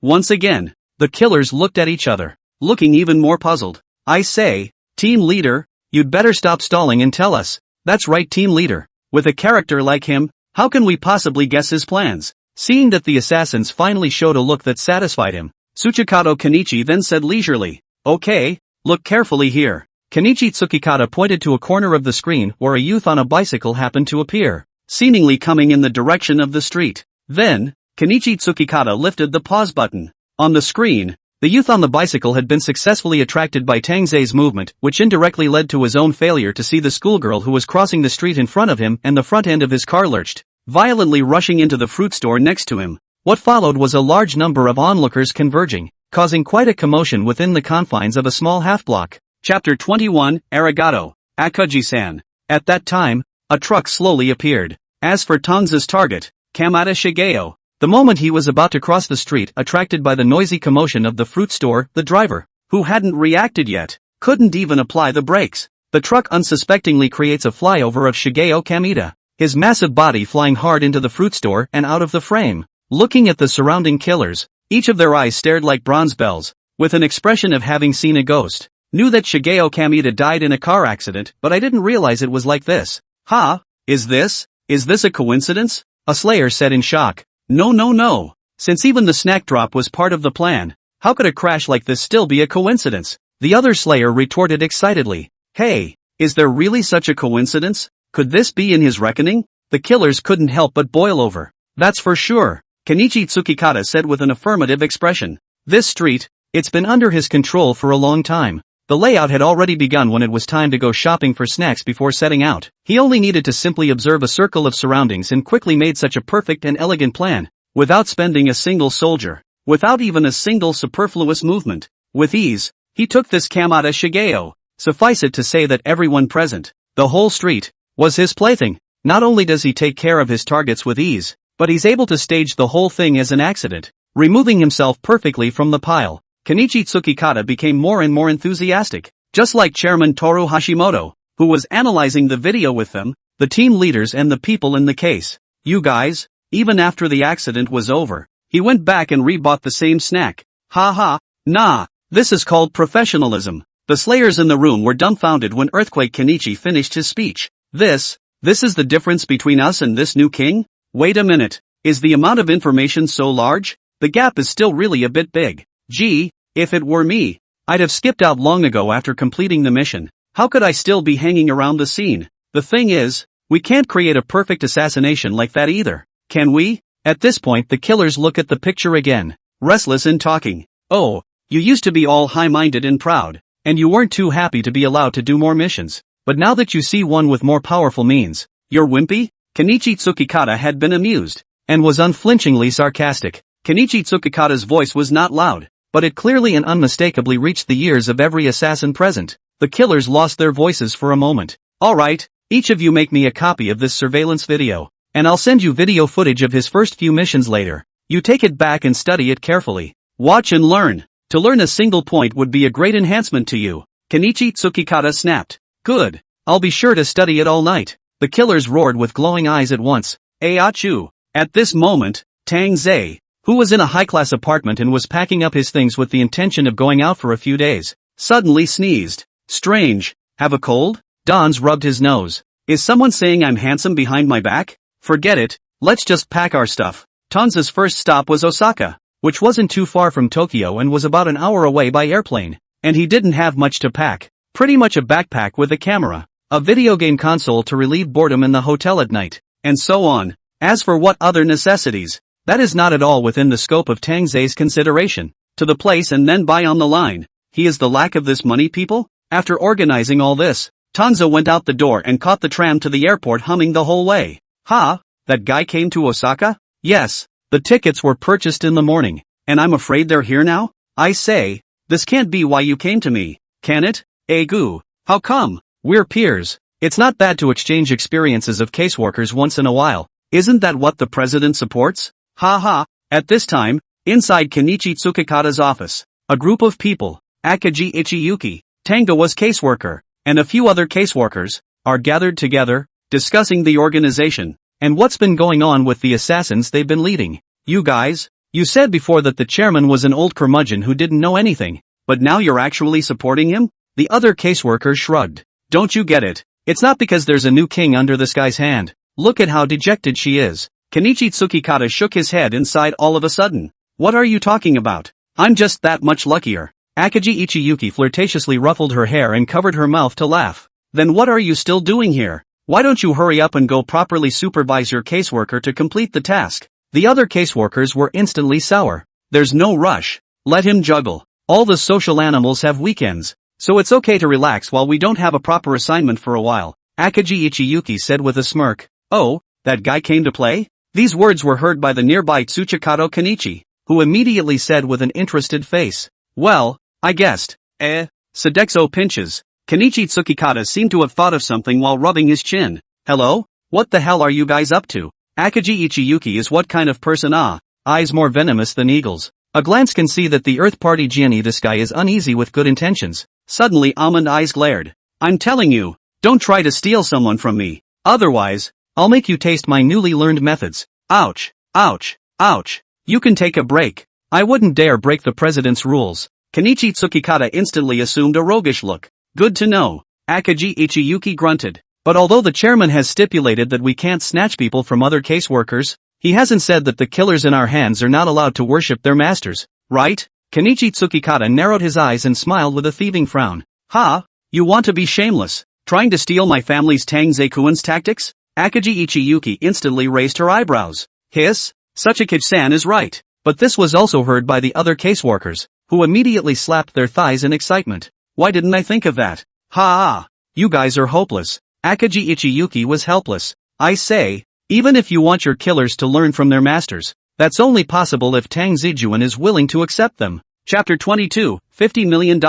Once again, the killers looked at each other, looking even more puzzled. I say, team leader, you'd better stop stalling and tell us. That's right, team leader. With a character like him, how can we possibly guess his plans? Seeing that the assassins finally showed a look that satisfied him, Tsukikata Kenichi then said leisurely, okay, look carefully here. Kenichi Tsukikata pointed to a corner of the screen where a youth on a bicycle happened to appear, seemingly coming in the direction of the street. Then, Kenichi Tsukikata lifted the pause button. On the screen, the youth on the bicycle had been successfully attracted by Tang Ze's movement, which indirectly led to his own failure to see the schoolgirl who was crossing the street in front of him, and the front end of his car lurched, violently rushing into the fruit store next to him. What followed was a large number of onlookers converging, causing quite a commotion within the confines of a small half-block. Chapter 21, Arigato, Akuji-san. At that time, a truck slowly appeared. As for Tang Ze's target, Kamada Shigeo, the moment he was about to cross the street, attracted by the noisy commotion of the fruit store, the driver, who hadn't reacted yet, couldn't even apply the brakes. The truck unsuspectingly creates a flyover of Shigeo Kamada, his massive body flying hard into the fruit store and out of the frame. Looking at the surrounding killers, each of their eyes stared like bronze bells, with an expression of having seen a ghost. Knew that Shigeo Kamada died in a car accident, but I didn't realize it was like this. Ha! Is this a coincidence? A Slayer said in shock. No. Since even the snack drop was part of the plan, how could a crash like this still be a coincidence? The other Slayer retorted excitedly. Hey, is there really such a coincidence? Could this be in his reckoning? The killers couldn't help but boil over. That's for sure, Kenichi Tsukikata said with an affirmative expression. This street, it's been under his control for a long time. The layout had already begun when it was time to go shopping for snacks before setting out. He only needed to simply observe a circle of surroundings and quickly made such a perfect and elegant plan, without spending a single soldier, without even a single superfluous movement. With ease, he took this Kamada Shigeo. Suffice it to say that everyone present, the whole street, was his plaything. Not only does he take care of his targets with ease, but he's able to stage the whole thing as an accident, removing himself perfectly from the pile. Kenichi Tsukikata became more and more enthusiastic, just like Chairman Toru Hashimoto, who was analyzing the video with them, the team leaders and the people in the case. You guys, even after the accident was over, he went back and rebought the same snack. Nah, this is called professionalism. The Slayers in the room were dumbfounded when Earthquake Kenichi finished his speech. This is the difference between us and this new king? Wait a minute, is the amount of information so large? The gap is still really a bit big. Gee, if it were me, I'd have skipped out long ago after completing the mission. How could I still be hanging around the scene? The thing is, we can't create a perfect assassination like that either, can we? At this point the killers look at the picture again, restless and talking. Oh, you used to be all high-minded and proud, and you weren't too happy to be allowed to do more missions. But now that you see one with more powerful means, you're wimpy? Kenichi Tsukikata had been amused, and was unflinchingly sarcastic. Kenichi Tsukikata's voice was not loud, but it clearly and unmistakably reached the ears of every assassin present. The killers lost their voices for a moment. Alright, each of you make me a copy of this surveillance video, and I'll send you video footage of his first few missions later. You take it back and study it carefully. Watch and learn. To learn a single point would be a great enhancement to you. Kenichi Tsukikata snapped. Good. I'll be sure to study it all night. The killers roared with glowing eyes at once. Achu. At this moment, Tang Ze, who was in a high-class apartment and was packing up his things with the intention of going out for a few days, suddenly sneezed. Strange. Have a cold? Dans rubbed his nose. Is someone saying I'm handsome behind my back? Forget it, let's just pack our stuff. Tanza's first stop was Osaka, which wasn't too far from Tokyo and was about an hour away by airplane, and he didn't have much to pack. Pretty much a backpack with a camera, a video game console to relieve boredom in the hotel at night, and so on. As for what other necessities, that is not at all within the scope of Tang Ze's consideration. To the place and then buy on the line. He is the lack of this money, people? After organizing all this, Tanza went out the door and caught the tram to the airport humming the whole way. Ha? That guy came to Osaka? Yes, the tickets were purchased in the morning, and I'm afraid they're here now? I say, this can't be why you came to me, can it? Goo, how come? We're peers. It's not bad to exchange experiences of caseworkers once in a while. Isn't that what the president supports? Ha ha. At this time, inside Kenichi Tsukikata's office, a group of people, Akaji Ichiyuki, Tangoa's caseworker, and a few other caseworkers, are gathered together, discussing the organization, and what's been going on with the assassins they've been leading. You guys, you said before that the chairman was an old curmudgeon who didn't know anything, but now you're actually supporting him? The other caseworkers shrugged. Don't you get it? It's not because there's a new king under this guy's hand. Look at how dejected she is. Kenichi Tsukikata shook his head and sighed all of a sudden. What are you talking about? I'm just that much luckier. Akaji Ichiyuki flirtatiously ruffled her hair and covered her mouth to laugh. Then what are you still doing here? Why don't you hurry up and go properly supervise your caseworker to complete the task? The other caseworkers were instantly sour. There's no rush. Let him juggle. All the social animals have weekends, so it's okay to relax while we don't have a proper assignment for a while, Akaji Ichiyuki said with a smirk. Oh, that guy came to play? These words were heard by the nearby Tsuchikato Kenichi, who immediately said with an interested face. Well, I guessed. Sodexo pinches. Kenichi Tsukikata seemed to have thought of something while rubbing his chin. Hello? What the hell are you guys up to? Akaji Ichiyuki is what kind of person? Eyes more venomous than eagles. A glance can see that the Earth Party Gianni this guy is uneasy with good intentions. Suddenly almond eyes glared. I'm telling you, don't try to steal someone from me. Otherwise, I'll make you taste my newly learned methods. Ouch, ouch, ouch. You can take a break. I wouldn't dare break the president's rules. Kenichi Tsukikata instantly assumed a roguish look. Good to know. Akaji Ichiyuki grunted. But although the chairman has stipulated that we can't snatch people from other caseworkers, he hasn't said that the killers in our hands are not allowed to worship their masters, right? Kenichi Tsukikata narrowed his eyes and smiled with a thieving frown. Ha? You want to be shameless? Trying to steal my family's Tang Ze-kuin's tactics? Akaji Ichiyuki instantly raised her eyebrows. Hiss? Tsuchikage-san is right. But this was also heard by the other caseworkers, who immediately slapped their thighs in excitement. Why didn't I think of that? Ha! You guys are hopeless. Akaji Ichiyuki was helpless. I say, even if you want your killers to learn from their masters, that's only possible if Tang Zijuan is willing to accept them. Chapter 22, $50 million.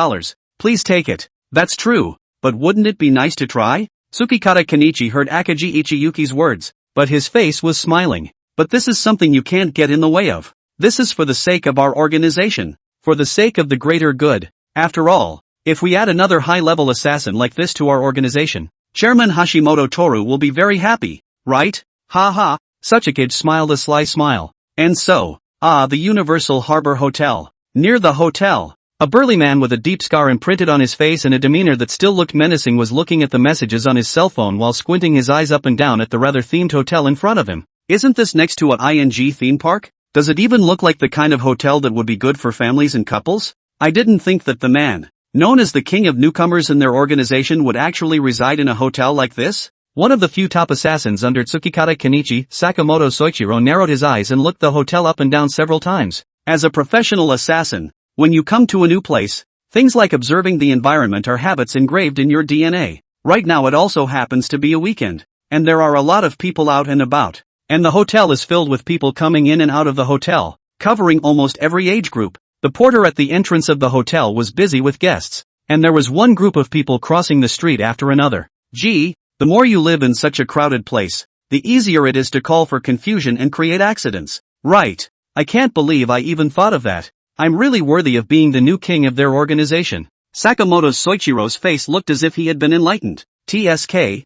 Please take it. That's true, but wouldn't it be nice to try? Tsukikata Kenichi heard Akaji Ichiyuki's words, but his face was smiling. But this is something you can't get in the way of. This is for the sake of our organization, for the sake of the greater good. After all, if we add another high-level assassin like this to our organization, Chairman Hashimoto Toru will be very happy, right? Ha ha, Tsuchikage smiled a sly smile. And so, the Universal Harbor Hotel. Near the hotel, A burly man with a deep scar imprinted on his face and a demeanor that still looked menacing was looking at the messages on his cell phone while squinting his eyes up and down at the rather themed hotel in front of him. Isn't this next to an ING theme park? Does it even look like the kind of hotel that would be good for families and couples? I didn't think that the man, known as the king of newcomers in their organization, would actually reside in a hotel like this? One of the few top assassins under Tsukikata Kenichi, Sakamoto Soichiro, narrowed his eyes and looked the hotel up and down several times. As a professional assassin, when you come to a new place, things like observing the environment are habits engraved in your DNA. Right now it also happens to be a weekend, and there are a lot of people out and about, and the hotel is filled with people coming in and out of the hotel, covering almost every age group. The porter at the entrance of the hotel was busy with guests, and there was one group of people crossing the street after another. Gee, the more you live in such a crowded place, the easier it is to call for confusion and create accidents. Right. I can't believe I even thought of that. I'm really worthy of being the new king of their organization. Sakamoto Soichiro's face looked as if he had been enlightened. TSK.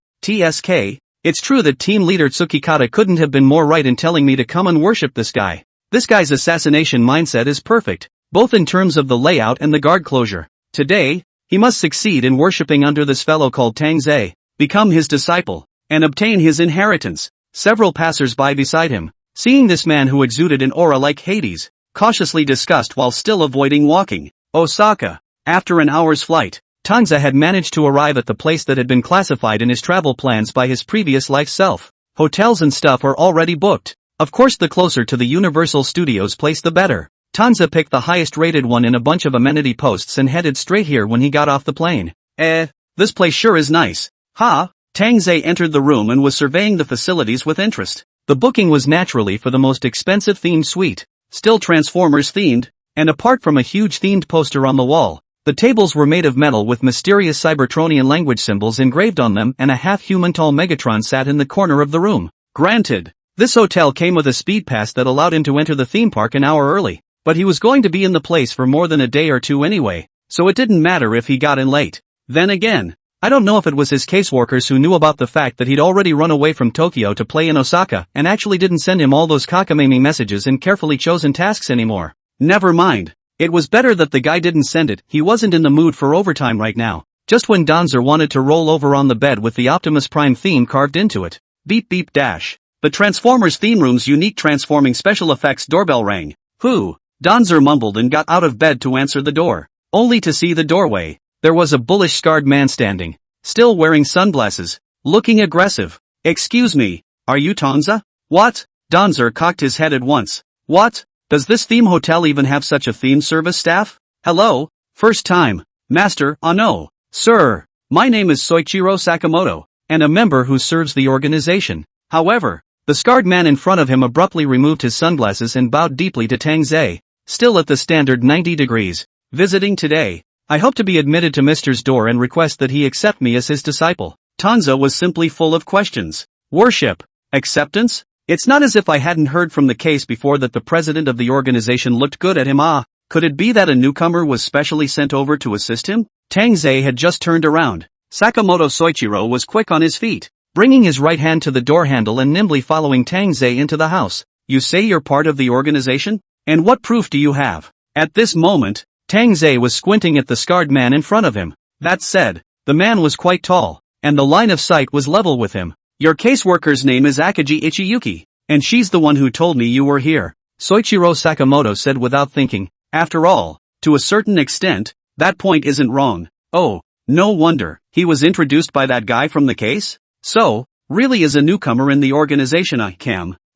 It's true that team leader Tsukikata couldn't have been more right in telling me to come and worship this guy. This guy's assassination mindset is perfect, both in terms of the layout and the guard closure. Today, he must succeed in worshipping under this fellow called Tang Ze, become his disciple, and obtain his inheritance. Several passers-by beside him, seeing this man who exuded an aura like Hades, cautiously discussed while still avoiding walking. Osaka. After an hour's flight, Tang Ze had managed to arrive at the place that had been classified in his travel plans by his previous life self. Hotels and stuff are already booked. Of course, the closer to the Universal Studios place the better. Tang Ze picked the highest rated one in a bunch of amenity posts and headed straight here when he got off the plane. This place sure is nice. Tang Ze entered the room and was surveying the facilities with interest. The booking was naturally for the most expensive themed suite, still Transformers themed, and apart from a huge themed poster on the wall, the tables were made of metal with mysterious Cybertronian language symbols engraved on them, and a half-human tall Megatron sat in the corner of the room. Granted, this hotel came with a speed pass that allowed him to enter the theme park an hour early, but he was going to be in the place for more than a day or two anyway, so it didn't matter if he got in late. Then again, I don't know if it was his caseworkers who knew about the fact that he'd already run away from Tokyo to play in Osaka and actually didn't send him all those cockamamie messages and carefully chosen tasks anymore. Never mind. It was better that the guy didn't send it. He wasn't in the mood for overtime right now. Just when Danzer wanted to roll over on the bed with the Optimus Prime theme carved into it. Beep beep dash. The Transformers theme room's unique transforming special effects doorbell rang. Who? Danzer mumbled and got out of bed to answer the door. Only to see the doorway. There was a bullish scarred man standing, still wearing sunglasses, looking aggressive. Excuse me, are you Tang Ze? What? Danzer cocked his head at once. What? Does this theme hotel even have such a theme service staff? Hello? First time. Master, no. Sir, my name is Soichiro Sakamoto, and a member who serves the organization. However, the scarred man in front of him abruptly removed his sunglasses and bowed deeply to Tang Ze, still at the standard 90 degrees. Visiting today. I hope to be admitted to Mr.'s door and request that he accept me as his disciple. Tang Ze was simply full of questions. Worship. Acceptance? It's not as if I hadn't heard from the case before that the president of the organization looked good at him. Could it be that a newcomer was specially sent over to assist him? Tang Ze had just turned around. Sakamoto Soichiro was quick on his feet, bringing his right hand to the door handle and nimbly following Tang Ze into the house. You say you're part of the organization? And what proof do you have? At this moment, Tang Ze was squinting at the scarred man in front of him. That said, the man was quite tall, and the line of sight was level with him. Your caseworker's name is Akagi Ichiyuki, and she's the one who told me you were here, Soichiro Sakamoto said without thinking. After all, to a certain extent, that point isn't wrong. Oh, no wonder, he was introduced by that guy from the case? So, really is a newcomer in the organization.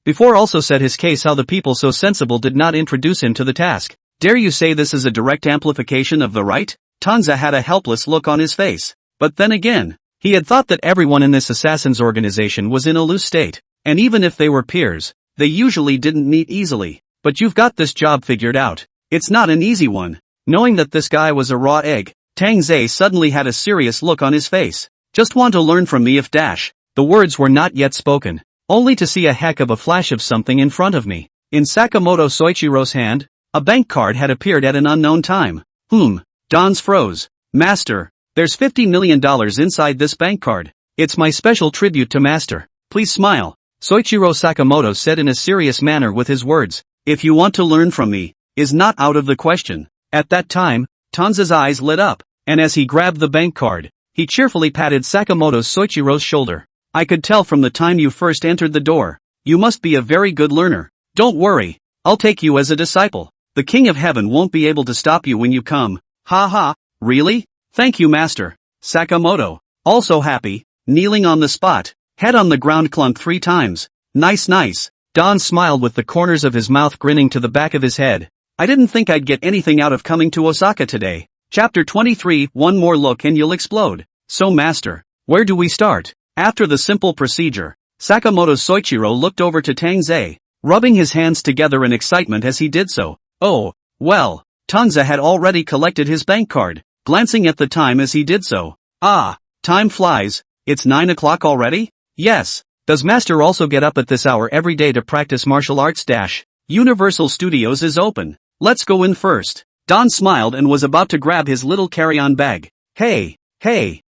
Before also said his case how the people so sensible did not introduce him to the task. Dare you say this is a direct amplification of the right? Tang Ze had a helpless look on his face. But then again, he had thought that everyone in this assassin's organization was in a loose state, and even if they were peers, they usually didn't meet easily. But you've got this job figured out. It's not an easy one. Knowing that this guy was a raw egg, Tang Ze suddenly had a serious look on his face. Just want to learn from me if dash. The words were not yet spoken, only to see a heck of a flash of something in front of me. In Sakamoto Soichiro's hand, a bank card had appeared at an unknown time. Don's froze. Master, there's $50 million inside this bank card. It's my special tribute to Master. Please smile. Soichiro Sakamoto said in a serious manner with his words. If you want to learn from me, is not out of the question. At that time, Tang Ze's eyes lit up, and as he grabbed the bank card, he cheerfully patted Sakamoto's Soichiro's shoulder. I could tell from the time you first entered the door. You must be a very good learner. Don't worry, I'll take you as a disciple. The King of Heaven won't be able to stop you when you come. Ha ha, really? Thank you, Master. Sakamoto, also happy, kneeling on the spot, head on the ground clunk 3 times. Nice nice. Don smiled with the corners of his mouth grinning to the back of his head. I didn't think I'd get anything out of coming to Osaka today. Chapter 23, one more look and you'll explode. So Master, where do we start? After the simple procedure, Sakamoto's Soichiro looked over to Tang Ze, rubbing his hands together in excitement as he did so. Oh, well, Tang Ze had already collected his bank card, glancing at the time as he did so. Ah, time flies, it's 9 o'clock already? Yes. Does Master also get up at this hour every day to practice martial arts? Universal Studios is open. Let's go in first. Don smiled and was about to grab his little carry-on bag. Hey,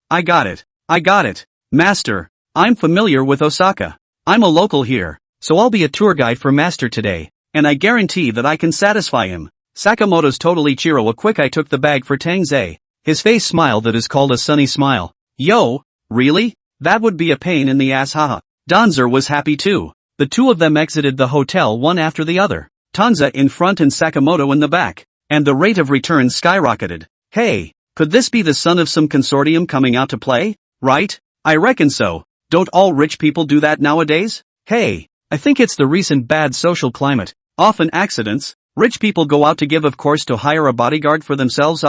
I got it. Master, I'm familiar with Osaka. I'm a local here, so I'll be a tour guide for Master today, and I guarantee that I can satisfy him. Sakamoto's totally chiro a quick eye took the bag for Tang Ze, his face smile that is called a sunny smile. Yo, really? That would be a pain in the ass haha. Danzer was happy too. The two of them exited the hotel one after the other, Tang Ze in front and Sakamoto in the back, and the rate of return skyrocketed. Hey, could this be the son of some consortium coming out to play? Right? I reckon so. Don't all rich people do that nowadays? Hey, I think it's the recent bad social climate. Often accidents. Rich people go out to give of course to hire a bodyguard for themselves.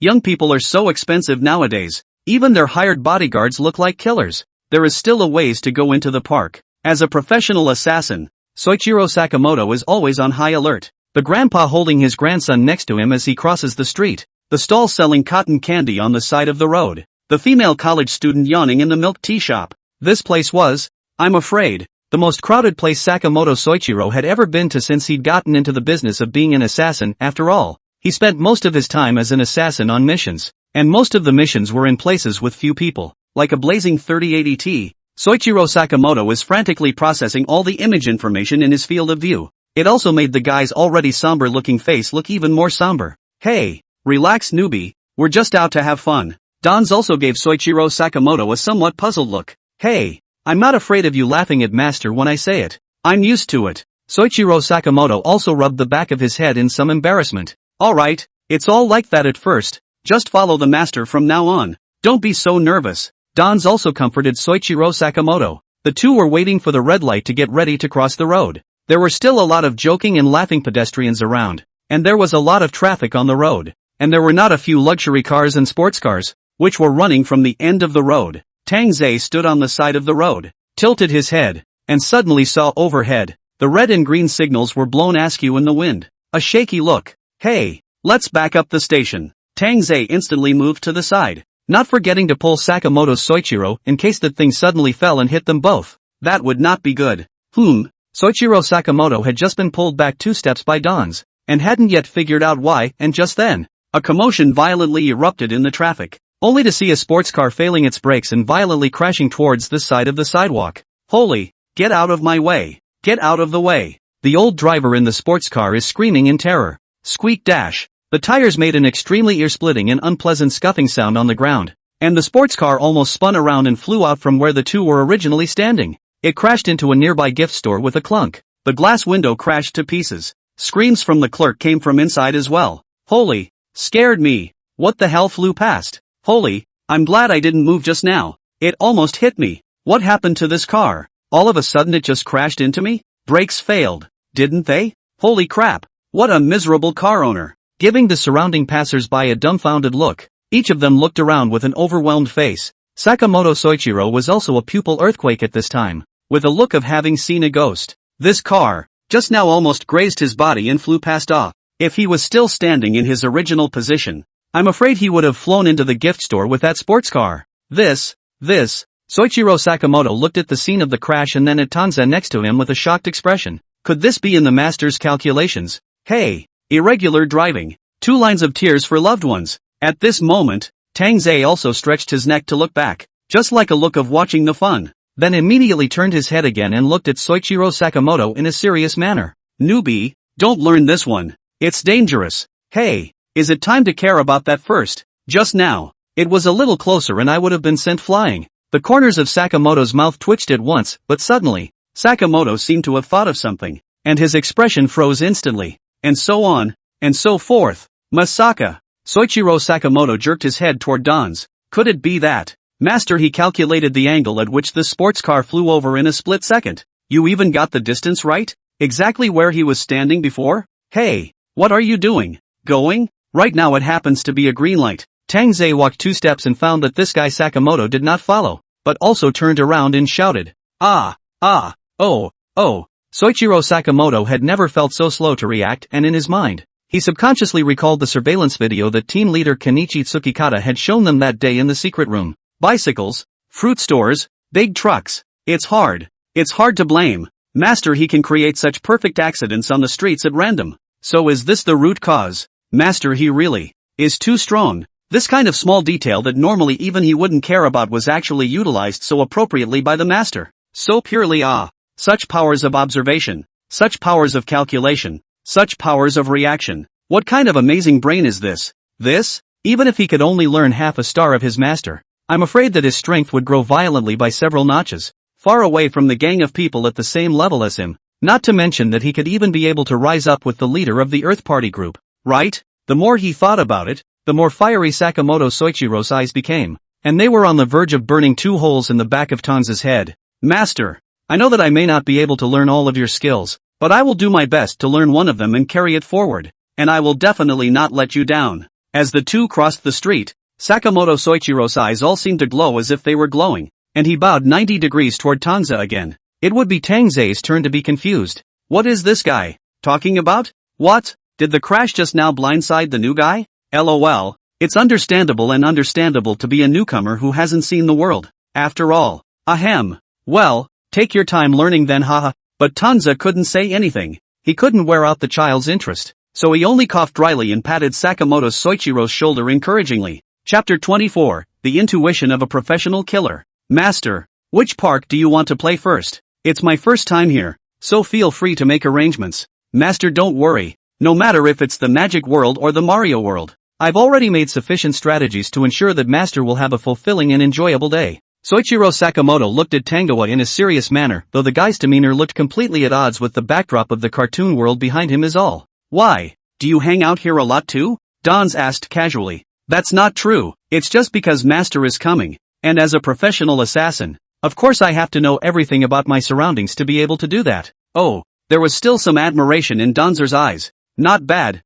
Young people are so expensive nowadays. Even their hired bodyguards look like killers. There is still a ways to go into the park. As a professional assassin, Soichiro Sakamoto is always on high alert. The grandpa holding his grandson next to him as he crosses the street. The stall selling cotton candy on the side of the road. The female college student yawning in the milk tea shop. This place was, I'm afraid, the most crowded place Sakamoto Soichiro had ever been to since he'd gotten into the business of being an assassin. After all, he spent most of his time as an assassin on missions, and most of the missions were in places with few people, like a blazing 3080T. Soichiro Sakamoto was frantically processing all the image information in his field of view. It also made the guy's already somber-looking face look even more somber. Hey, relax newbie, we're just out to have fun. Don's also gave Soichiro Sakamoto a somewhat puzzled look. Hey, I'm not afraid of you laughing at Master when I say it. I'm used to it. Soichiro Sakamoto also rubbed the back of his head in some embarrassment. Alright, it's all like that at first. Just follow the Master from now on. Don't be so nervous. Don's also comforted Soichiro Sakamoto. The two were waiting for the red light to get ready to cross the road. There were still a lot of joking and laughing pedestrians around, and there was a lot of traffic on the road, and there were not a few luxury cars and sports cars, which were running from the end of the road. Tang Ze stood on the side of the road, tilted his head, and suddenly saw overhead. The red and green signals were blown askew in the wind. A shaky look. Hey, let's back up the station. Tang Ze instantly moved to the side, not forgetting to pull Sakamoto's Soichiro in case that thing suddenly fell and hit them both. That would not be good. Soichiro Sakamoto had just been pulled back 2 steps by Don's, and hadn't yet figured out why, and just then, a commotion violently erupted in the traffic, only to see a sports car failing its brakes and violently crashing towards the side of the sidewalk. Holy, get out of my way. Get out of the way. The old driver in the sports car is screaming in terror. Squeak dash. The tires made an extremely ear-splitting and unpleasant scuffing sound on the ground, and the sports car almost spun around and flew out from where the two were originally standing. It crashed into a nearby gift store with a clunk. The glass window crashed to pieces. Screams from the clerk came from inside as well. Holy, scared me. What the hell flew past? Holy, I'm glad I didn't move just now. It almost hit me. What happened to this car? All of a sudden it just crashed into me? Brakes failed, didn't they? Holy crap. What a miserable car owner. Giving the surrounding passers-by a dumbfounded look, each of them looked around with an overwhelmed face. Sakamoto Soichiro was also a pupil earthquake at this time, with a look of having seen a ghost. This car, just now almost grazed his body and flew past off. If he was still standing in his original position, I'm afraid he would have flown into the gift store with that sports car. This, Soichiro Sakamoto looked at the scene of the crash and then at Tang Ze next to him with a shocked expression. Could this be in the Master's calculations? Hey, irregular driving. 2 lines of tears for loved ones. At this moment, Tang Ze also stretched his neck to look back, just like a look of watching the fun, then immediately turned his head again and looked at Soichiro Sakamoto in a serious manner. Newbie, don't learn this one. It's dangerous. Hey, Is it time to care about that first? Just now. It was a little closer and I would have been sent flying. The corners of Sakamoto's mouth twitched at once, but suddenly, Sakamoto seemed to have thought of something, and his expression froze instantly. And so on, and so forth. Masaka. Soichiro Sakamoto jerked his head toward Don's. Could it be that? Master, he calculated the angle at which the sports car flew over in a split second. You even got the distance right? Exactly where he was standing before? Hey, what are you doing? Going? Right now it happens to be a green light. Tang Ze walked 2 steps and found that this guy Sakamoto did not follow, but also turned around and shouted. Oh. Soichiro Sakamoto had never felt so slow to react, and in his mind, he subconsciously recalled the surveillance video that team leader Kenichi Tsukikata had shown them that day in the secret room. Bicycles, fruit stores, big trucks. It's hard to blame. Master, he can create such perfect accidents on the streets at random. So is this the root cause? Master, he really is too strong. This kind of small detail that normally even he wouldn't care about was actually utilized so appropriately by the master. So purely such powers of observation, such powers of calculation, such powers of reaction. What kind of amazing brain is this? Even if he could only learn half a star of his master, I'm afraid that his strength would grow violently by several notches, far away from the gang of people at the same level as him, not to mention that he could even be able to rise up with the leader of the Earth Party group, right? The more he thought about it, the more fiery Sakamoto Soichiro's eyes became, and they were on the verge of burning 2 holes in the back of Tanze's head. Master, I know that I may not be able to learn all of your skills, but I will do my best to learn one of them and carry it forward, and I will definitely not let you down. As the two crossed the street, Sakamoto Soichiro's eyes all seemed to glow as if they were glowing, and he bowed 90 degrees toward Tang Ze again. It would be Tang Ze's turn to be confused. What is this guy talking about? What? Did the crash just now blindside the new guy? LOL, it's understandable to be a newcomer who hasn't seen the world, after all. Ahem. Well, take your time learning then, haha. But Tang Ze couldn't say anything. He couldn't wear out the child's interest, so he only coughed dryly and patted Sakamoto Soichiro's shoulder encouragingly. Chapter 24, The Intuition of a Professional Killer. Master, which park do you want to play first? It's my first time here, so feel free to make arrangements. Master, don't worry. No matter if it's the Magic World or the Mario World, I've already made sufficient strategies to ensure that Master will have a fulfilling and enjoyable day. Soichiro Sakamoto looked at Tangoa in a serious manner, though the guy's demeanor looked completely at odds with the backdrop of the cartoon world behind him is all. Why? Do you hang out here a lot too? Don's asked casually. That's not true, it's just because Master is coming, and as a professional assassin, of course I have to know everything about my surroundings to be able to do that. Oh, there was still some admiration in Donzer's eyes. Not bad.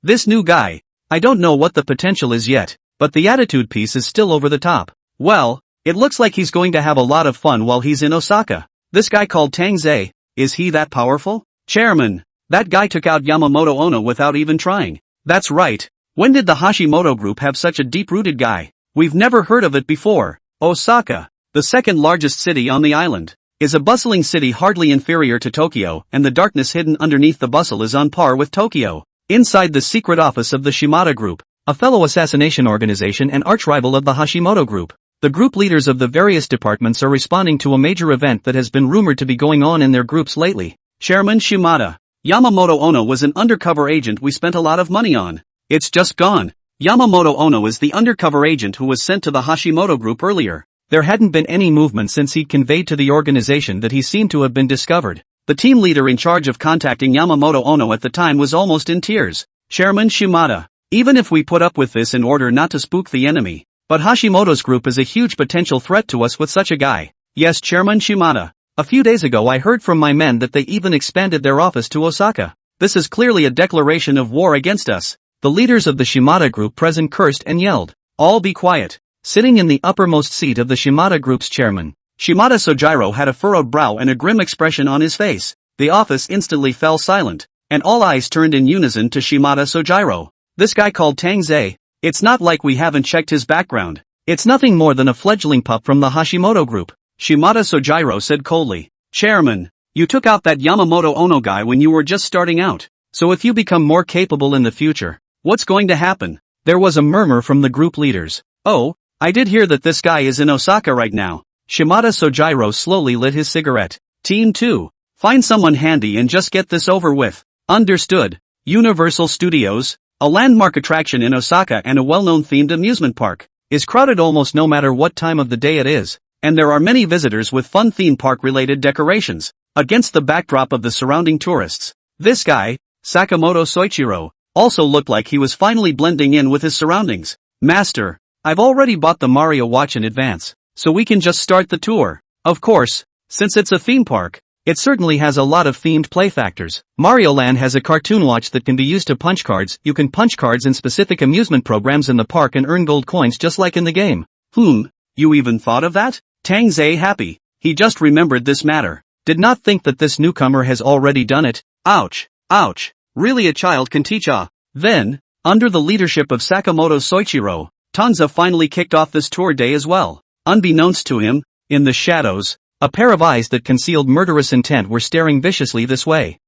This new guy, I don't know what the potential is yet, but the attitude piece is still over the top. Well, it looks like he's going to have a lot of fun while he's in Osaka. This guy called Tang Ze, is he that powerful? Chairman, that guy took out Yamamoto Ono without even trying. That's right. When did the Hashimoto group have such a deep-rooted guy? We've never heard of it before. Osaka, the second largest city on the island, is a bustling city hardly inferior to Tokyo, and the darkness hidden underneath the bustle is on par with Tokyo. Inside the secret office of the Shimada Group, a fellow assassination organization and arch-rival of the Hashimoto Group, the group leaders of the various departments are responding to a major event that has been rumored to be going on in their groups lately. Chairman Shimada, Yamamoto Ono was an undercover agent we spent a lot of money on. It's just gone. Yamamoto Ono is the undercover agent who was sent to the Hashimoto Group earlier. There hadn't been any movement since he'd conveyed to the organization that he seemed to have been discovered. The team leader in charge of contacting Yamamoto Ono at the time was almost in tears. Chairman Shimada, even if we put up with this in order not to spook the enemy, but Hashimoto's group is a huge potential threat to us with such a guy. Yes, Chairman Shimada. A few days ago I heard from my men that they even expanded their office to Osaka. This is clearly a declaration of war against us. The leaders of the Shimada group present cursed and yelled. All be quiet. Sitting in the uppermost seat of the Shimada group's chairman, Shimada Sojiro had a furrowed brow and a grim expression on his face. The office instantly fell silent, and all eyes turned in unison to Shimada Sojiro. This guy called Tang Ze, it's not like we haven't checked his background. It's nothing more than a fledgling pup from the Hashimoto group, Shimada Sojiro said coldly. Chairman, you took out that Yamamoto Ono guy when you were just starting out, so if you become more capable in the future, what's going to happen? There was a murmur from the group leaders. Oh, I did hear that this guy is in Osaka right now. Shimada Sojiro slowly lit his cigarette. Team 2, find someone handy and just get this over with. Understood. Universal Studios. a landmark attraction in Osaka and a well-known themed amusement park, is crowded almost no matter what time of the day it is, and there are many visitors with fun theme park-related decorations, against the backdrop of the surrounding tourists. This guy, Sakamoto Soichiro, also looked like he was finally blending in with his surroundings. Master, I've already bought the Mario watch in advance, so we can just start the tour. Of course, since it's a theme park, it certainly has a lot of themed play factors. Mario Land has a cartoon watch that can be used to punch cards. You can punch cards in specific amusement programs in the park and earn gold coins just like in the game. You even thought of that? Tang Ze happy. He just remembered this matter. Did not think that this newcomer has already done it. Ouch. Ouch. Really a child can teach Then, under the leadership of Sakamoto Soichiro, Tang Ze finally kicked off this tour day as well. Unbeknownst to him, in the shadows, a pair of eyes that concealed murderous intent were staring viciously this way.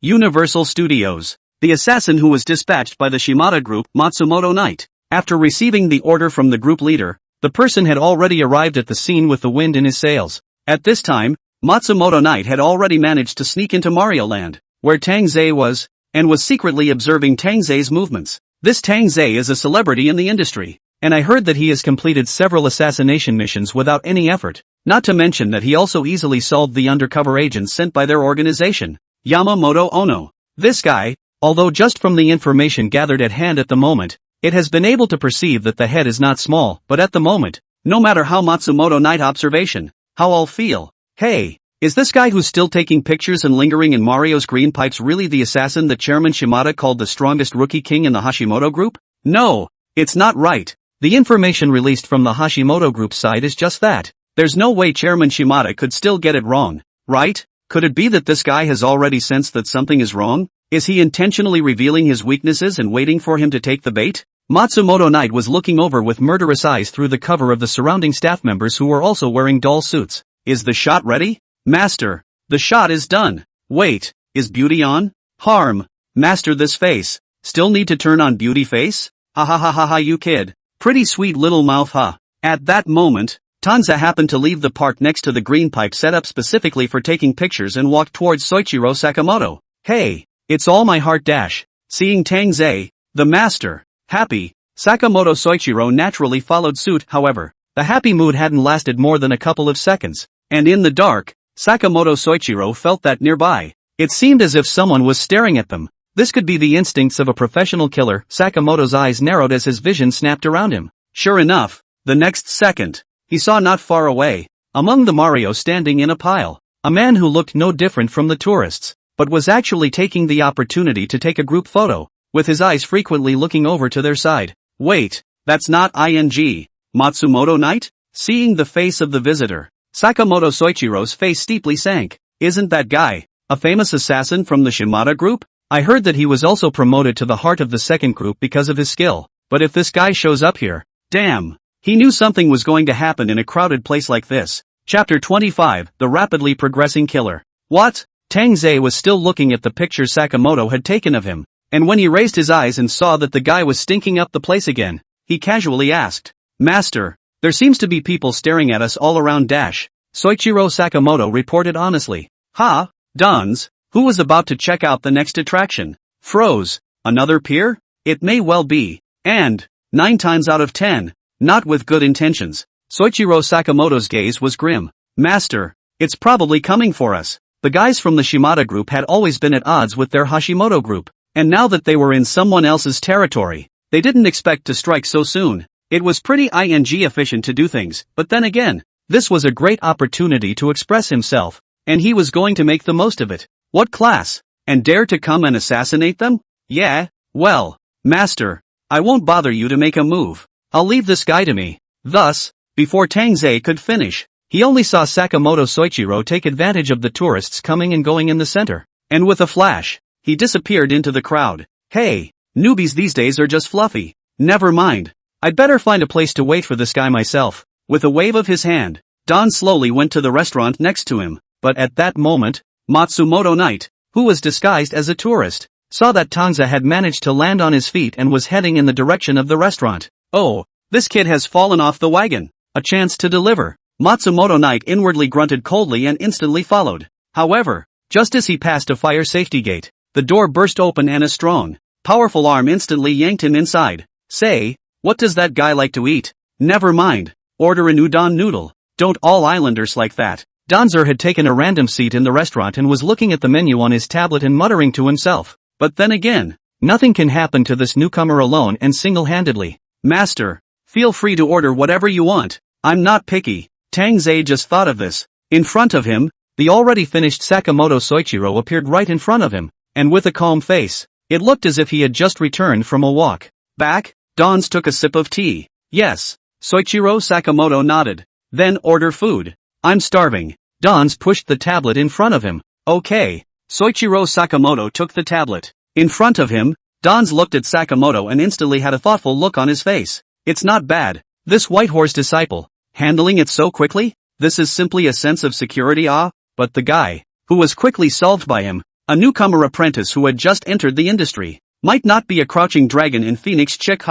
Universal Studios. The assassin who was dispatched by the Shimada group, Matsumoto Knight. After receiving the order from the group leader, the person had already arrived at the scene with the wind in his sails. At this time, Matsumoto Knight had already managed to sneak into Mario Land, where Tang Ze was, and was secretly observing Tang Ze's movements. This Tang Ze is a celebrity in the industry, and I heard that he has completed several assassination missions without any effort, not to mention that he also easily solved the undercover agents sent by their organization, Yamamoto Ono. This guy, although just from the information gathered at hand at the moment, it has been able to perceive that the head is not small, but at the moment, no matter how Matsumoto Knight observation, how I'll feel. Hey, is this guy who's still taking pictures and lingering in Mario's green pipes really the assassin that Chairman Shimada called the strongest rookie king in the Hashimoto group? No, it's not right. The information released from the Hashimoto group side is just that. There's no way Chairman Shimada could still get it wrong, right? Could it be that this guy has already sensed that something is wrong? Is he intentionally revealing his weaknesses and waiting for him to take the bait? Matsumoto Knight was looking over with murderous eyes through the cover of the surrounding staff members who were also wearing doll suits. Is the shot ready? Master, the shot is done. Wait, is beauty on? Harm. Master, this face. Still need to turn on beauty face? Ha ha ha ha ha, you kid. Pretty sweet little mouth, huh? At that moment, Tang Ze happened to leave the park next to the green pipe set up specifically for taking pictures and walked towards Soichiro Sakamoto. Hey, it's all my heart dash. Seeing Tang Ze, the master, happy, Sakamoto Soichiro naturally followed suit. However, the happy mood hadn't lasted more than a couple of seconds, and in the dark, Sakamoto Soichiro felt that nearby, it seemed as if someone was staring at them. This could be the instincts of a professional killer. Sakamoto's eyes narrowed as his vision snapped around him. Sure enough, the next second, he saw not far away, among the Mario standing in a pile, a man who looked no different from the tourists, but was actually taking the opportunity to take a group photo, with his eyes frequently looking over to their side. Wait, that's not Matsumoto Knight? Seeing the face of the visitor, Sakamoto Soichiro's face steeply sank. Isn't that guy a famous assassin from the Shimada group? I heard that he was also promoted to the heart of the second group because of his skill, but if this guy shows up here, damn, he knew something was going to happen in a crowded place like this. Chapter 25, The Rapidly Progressing Killer. What? Tang Ze was still looking at the picture Sakamoto had taken of him, and when he raised his eyes and saw that the guy was stinking up the place again, he casually asked, Master, there seems to be people staring at us all around dash. Soichiro Sakamoto reported honestly. Ha, Duns, who was about to check out the next attraction? Froze. Another peer? It may well be. And, 9 times out of 10, not with good intentions. Soichiro Sakamoto's gaze was grim. Master, it's probably coming for us. The guys from the Shimada group had always been at odds with their Hashimoto group, and now that they were in someone else's territory, they didn't expect to strike so soon. It was pretty efficient to do things, but then again, this was a great opportunity to express himself, and he was going to make the most of it. What class? And dare to come and assassinate them? Yeah, well, Master, I won't bother you to make a move. I'll leave this guy to me. Thus, before Tang Ze could finish, he only saw Sakamoto Soichiro take advantage of the tourists coming and going in the center, and with a flash, he disappeared into the crowd. Hey, newbies these days are just fluffy. Never mind. I'd better find a place to wait for this guy myself. With a wave of his hand, Don slowly went to the restaurant next to him, but at that moment, Matsumoto Knight, who was disguised as a tourist, saw that Tang Ze had managed to land on his feet and was heading in the direction of the restaurant. Oh, this kid has fallen off the wagon. A chance to deliver. Matsumoto Knight inwardly grunted coldly and instantly followed. However, just as he passed a fire safety gate, the door burst open and a strong, powerful arm instantly yanked him inside. Say, what does that guy like to eat? Never mind. Order an udon noodle. Don't all islanders like that? Danzer had taken a random seat in the restaurant and was looking at the menu on his tablet and muttering to himself. But then again, nothing can happen to this newcomer alone and single-handedly. Master, feel free to order whatever you want. I'm not picky. Tang Ze just thought of this. In front of him, the already finished Sakamoto Soichiro appeared right in front of him, and with a calm face. It looked as if he had just returned from a walk. Back, Dons took a sip of tea. Yes. Soichiro Sakamoto nodded. Then order food. I'm starving. Dons pushed the tablet in front of him. Okay. Soichiro Sakamoto took the tablet. In front of him, Dons looked at Sakamoto and instantly had a thoughtful look on his face. It's not bad. This White Horse disciple, handling it so quickly? This is simply a sense of security, but the guy, who was quickly solved by him, a newcomer apprentice who had just entered the industry, might not be a crouching dragon in Phoenix chick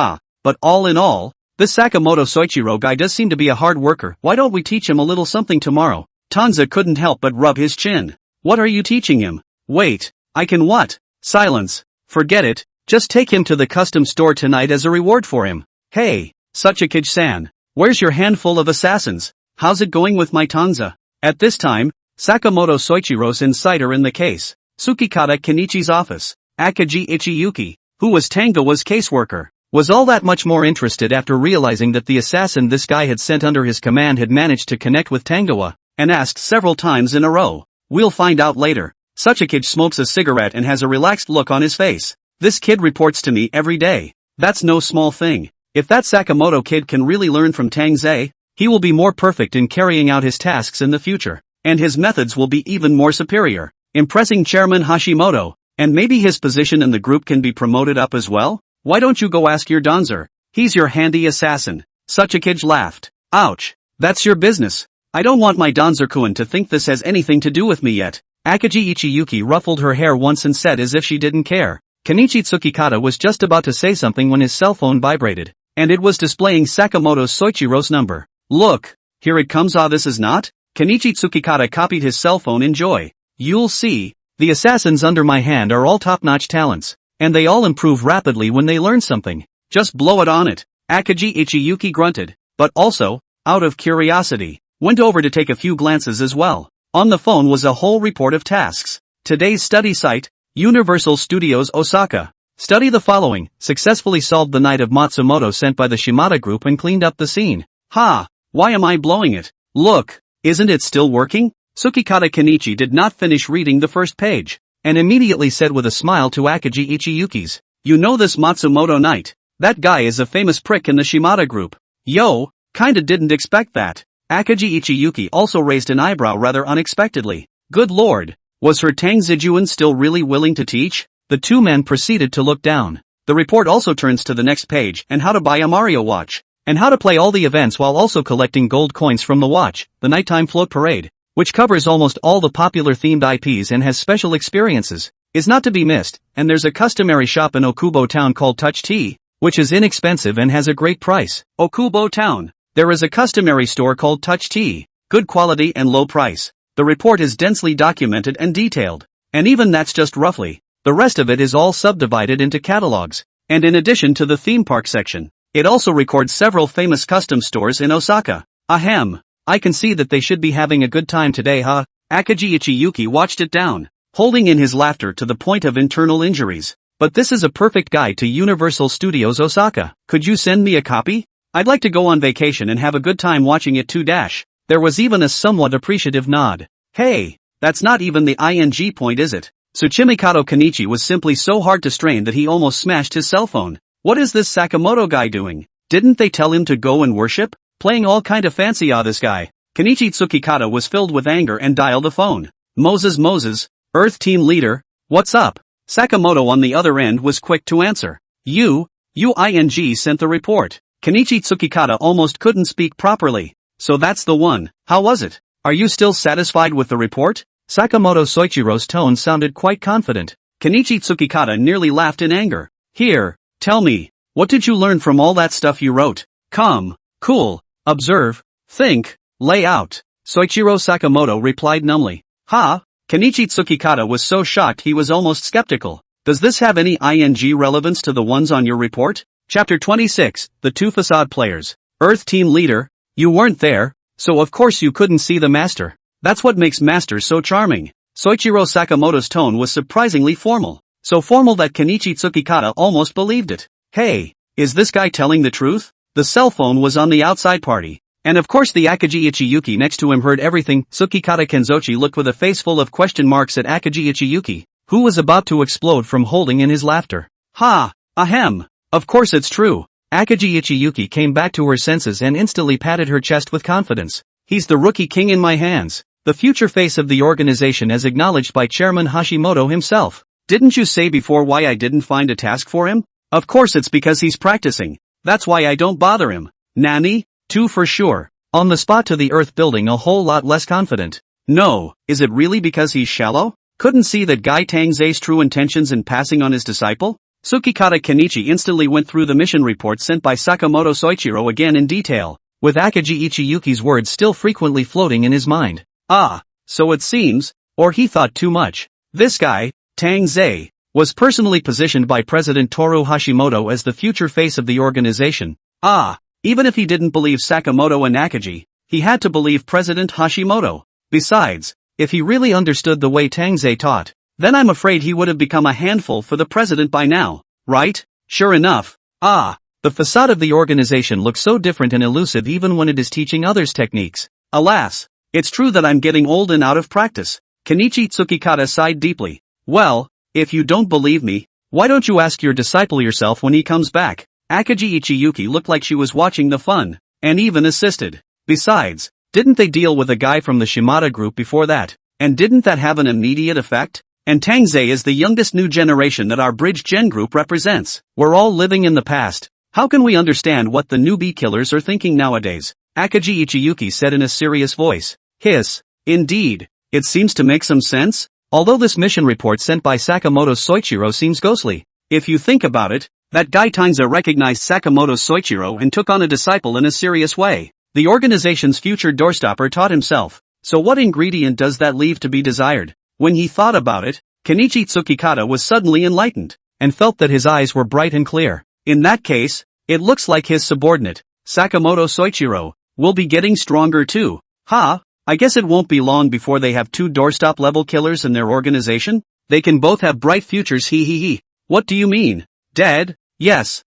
but all in all, this Sakamoto Soichiro guy does seem to be a hard worker. Why don't we teach him a little something tomorrow? Tang Ze couldn't help but rub his chin. What are you teaching him? Wait, I can what? Silence. Forget it, just take him to the custom store tonight as a reward for him. Hey, Sachikage-san, where's your handful of assassins? How's it going with my Tang Ze? At this time, Sakamoto Soichiro's insider in the case, Tsukikata Kenichi's office, Akaji Ichiyuki, who was Tangoa's caseworker, was all that much more interested after realizing that the assassin this guy had sent under his command had managed to connect with Tangoa, and asked several times in a row. We'll find out later. Sachikage smokes a cigarette and has a relaxed look on his face. This kid reports to me every day. That's no small thing. If that Sakamoto kid can really learn from Tang Ze, he will be more perfect in carrying out his tasks in the future, and his methods will be even more superior, impressing Chairman Hashimoto, and maybe his position in the group can be promoted up as well? Why don't you go ask your Danzer? He's your handy assassin. Sachikage laughed. Ouch. That's your business. I don't want my Danzer-kun to think this has anything to do with me yet. Akaji Ichiyuki ruffled her hair once and said as if she didn't care. Kenichi Tsukikata was just about to say something when his cell phone vibrated, and it was displaying Sakamoto Soichiro's number. Look, here it comes. This is not? Kenichi Tsukikata copied his cell phone in joy. You'll see, the assassins under my hand are all top-notch talents, and they all improve rapidly when they learn something. Just blow it on it. Akaji Ichiyuki grunted, but also, out of curiosity, went over to take a few glances as well. On the phone was a whole report of tasks. Today's study site, Universal Studios Osaka. Study the following: successfully solved the night of Matsumoto sent by the Shimada group and cleaned up the scene. Why am I blowing it? Look, isn't it still working? Tsukikata Kenichi did not finish reading the first page, and immediately said with a smile to Akaji Ichiyuki's, you know this Matsumoto knight? That guy is a famous prick in the Shimada group. Yo, kinda didn't expect that. Akaji Ichiyuki also raised an eyebrow rather unexpectedly. Good lord, was her Tang Ze still really willing to teach? The two men proceeded to look down. The report also turns to the next page and how to buy a Mario watch, and how to play all the events while also collecting gold coins from the watch, the nighttime float parade, which covers almost all the popular themed IPs and has special experiences, is not to be missed, and there's a customary shop in Okubo Town called Touch Tea, which is inexpensive and has a great price. Okubo Town. There is a customary store called Touch Tea, good quality and low price. The report is densely documented and detailed, and even that's just roughly. The rest of it is all subdivided into catalogs, and in addition to the theme park section, it also records several famous custom stores in Osaka. Ahem. I can see that they should be having a good time today, huh? Akaji Ichiyuki watched it down, holding in his laughter to the point of internal injuries. But this is a perfect guide to Universal Studios Osaka. Could you send me a copy? I'd like to go on vacation and have a good time watching it too. There was even a somewhat appreciative nod. Hey, that's not even the ing point, is it? Tsuchimikado Kenichi was simply so hard to strain that he almost smashed his cell phone. What is this Sakamoto guy doing? Didn't they tell him to go and worship? Playing all kind of fancy this guy. Kenichi Tsukikata was filled with anger and dialed the phone. Moses, Earth Team Leader, what's up? Sakamoto on the other end was quick to answer. UING sent the report. Kenichi Tsukikata almost couldn't speak properly. So that's the one. How was it? Are you still satisfied with the report? Sakamoto Soichiro's tone sounded quite confident. Kenichi Tsukikata nearly laughed in anger. Here, tell me, what did you learn from all that stuff you wrote? Come, cool, observe, think, lay out. Soichiro Sakamoto replied numbly. Kenichi Tsukikata was so shocked he was almost skeptical. Does this have any ing relevance to the ones on your report? Chapter 26, The Two Facade Players. Earth Team Leader, you weren't there, so of course you couldn't see the master. That's what makes Master so charming. Soichiro Sakamoto's tone was surprisingly formal. So formal that Kenichi Tsukikata almost believed it. Hey, is this guy telling the truth? The cell phone was on the outside party. And of course the Akagi Ichiyuki next to him heard everything. Tsukikata Kenzochi looked with a face full of question marks at Akagi Ichiyuki, who was about to explode from holding in his laughter. Ha! Ahem! Of course it's true. Akagi Ichiyuki came back to her senses and instantly patted her chest with confidence. He's the rookie king in my hands. The future face of the organization as acknowledged by Chairman Hashimoto himself. Didn't you say before why I didn't find a task for him? Of course it's because he's practicing. That's why I don't bother him. Nani? 2 for sure. On the spot to the Earth building a whole lot less confident. No, is it really because he's shallow? Couldn't see that guy Tang Ze's true intentions in passing on his disciple? Tsukikata Kenichi instantly went through the mission report sent by Sakamoto Soichiro again in detail, with Akagi Ichiyuki's words still frequently floating in his mind. Ah, so it seems, or he thought too much. This guy, Tang Ze, was personally positioned by President Toru Hashimoto as the future face of the organization. Ah, even if he didn't believe Sakamoto and Akagi, he had to believe President Hashimoto. Besides, if he really understood the way Tang Ze taught, then I'm afraid he would have become a handful for the president by now, right? Sure enough. Ah, the facade of the organization looks so different and elusive even when it is teaching others techniques. Alas, it's true that I'm getting old and out of practice. Kenichi Tsukikata sighed deeply. Well, if you don't believe me, why don't you ask your disciple yourself when he comes back? Akagi Ichiyuki looked like she was watching the fun, and even assisted. Besides, didn't they deal with a guy from the Shimada group before that? And didn't that have an immediate effect? And Tang Ze is the youngest new generation that our Bridge Gen group represents. We're all living in the past. How can we understand what the newbie killers are thinking nowadays? Akagi Ichiyuki said in a serious voice. Hiss. Indeed. It seems to make some sense. Although this mission report sent by Sakamoto's Soichiro seems ghostly. If you think about it, that guy Tang Ze recognized Sakamoto's Soichiro and took on a disciple in a serious way. The organization's future doorstopper taught himself. So what ingredient does that leave to be desired? When he thought about it, Kenichi Tsukikata was suddenly enlightened, and felt that his eyes were bright and clear. In that case, it looks like his subordinate, Sakamoto Soichiro, will be getting stronger too. Ha! I guess it won't be long before they have 2 doorstop level killers in their organization. They can both have bright futures. He. What do you mean? Dead? Yes.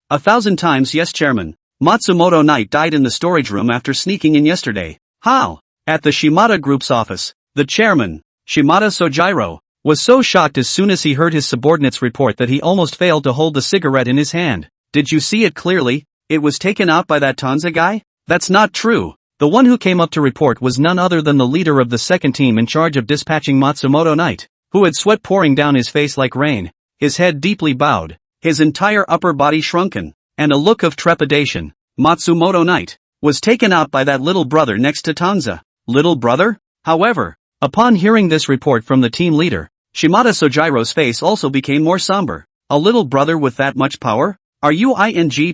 1,000 times yes, Chairman. Matsumoto Knight died in the storage room after sneaking in yesterday. How? At the Shimada Group's office. The chairman, Shimada Sojiro, was so shocked as soon as he heard his subordinate's report that he almost failed to hold the cigarette in his hand. Did you see it clearly? It was taken out by that Tang Ze guy? That's not true. The one who came up to report was none other than the leader of the second team in charge of dispatching Matsumoto Knight, who had sweat pouring down his face like rain, his head deeply bowed, his entire upper body shrunken, and a look of trepidation. Matsumoto Knight was taken out by that little brother next to Tang Ze. Little brother? However, upon hearing this report from the team leader, Shimada Sojiro's face also became more somber. A little brother with that much power? Are you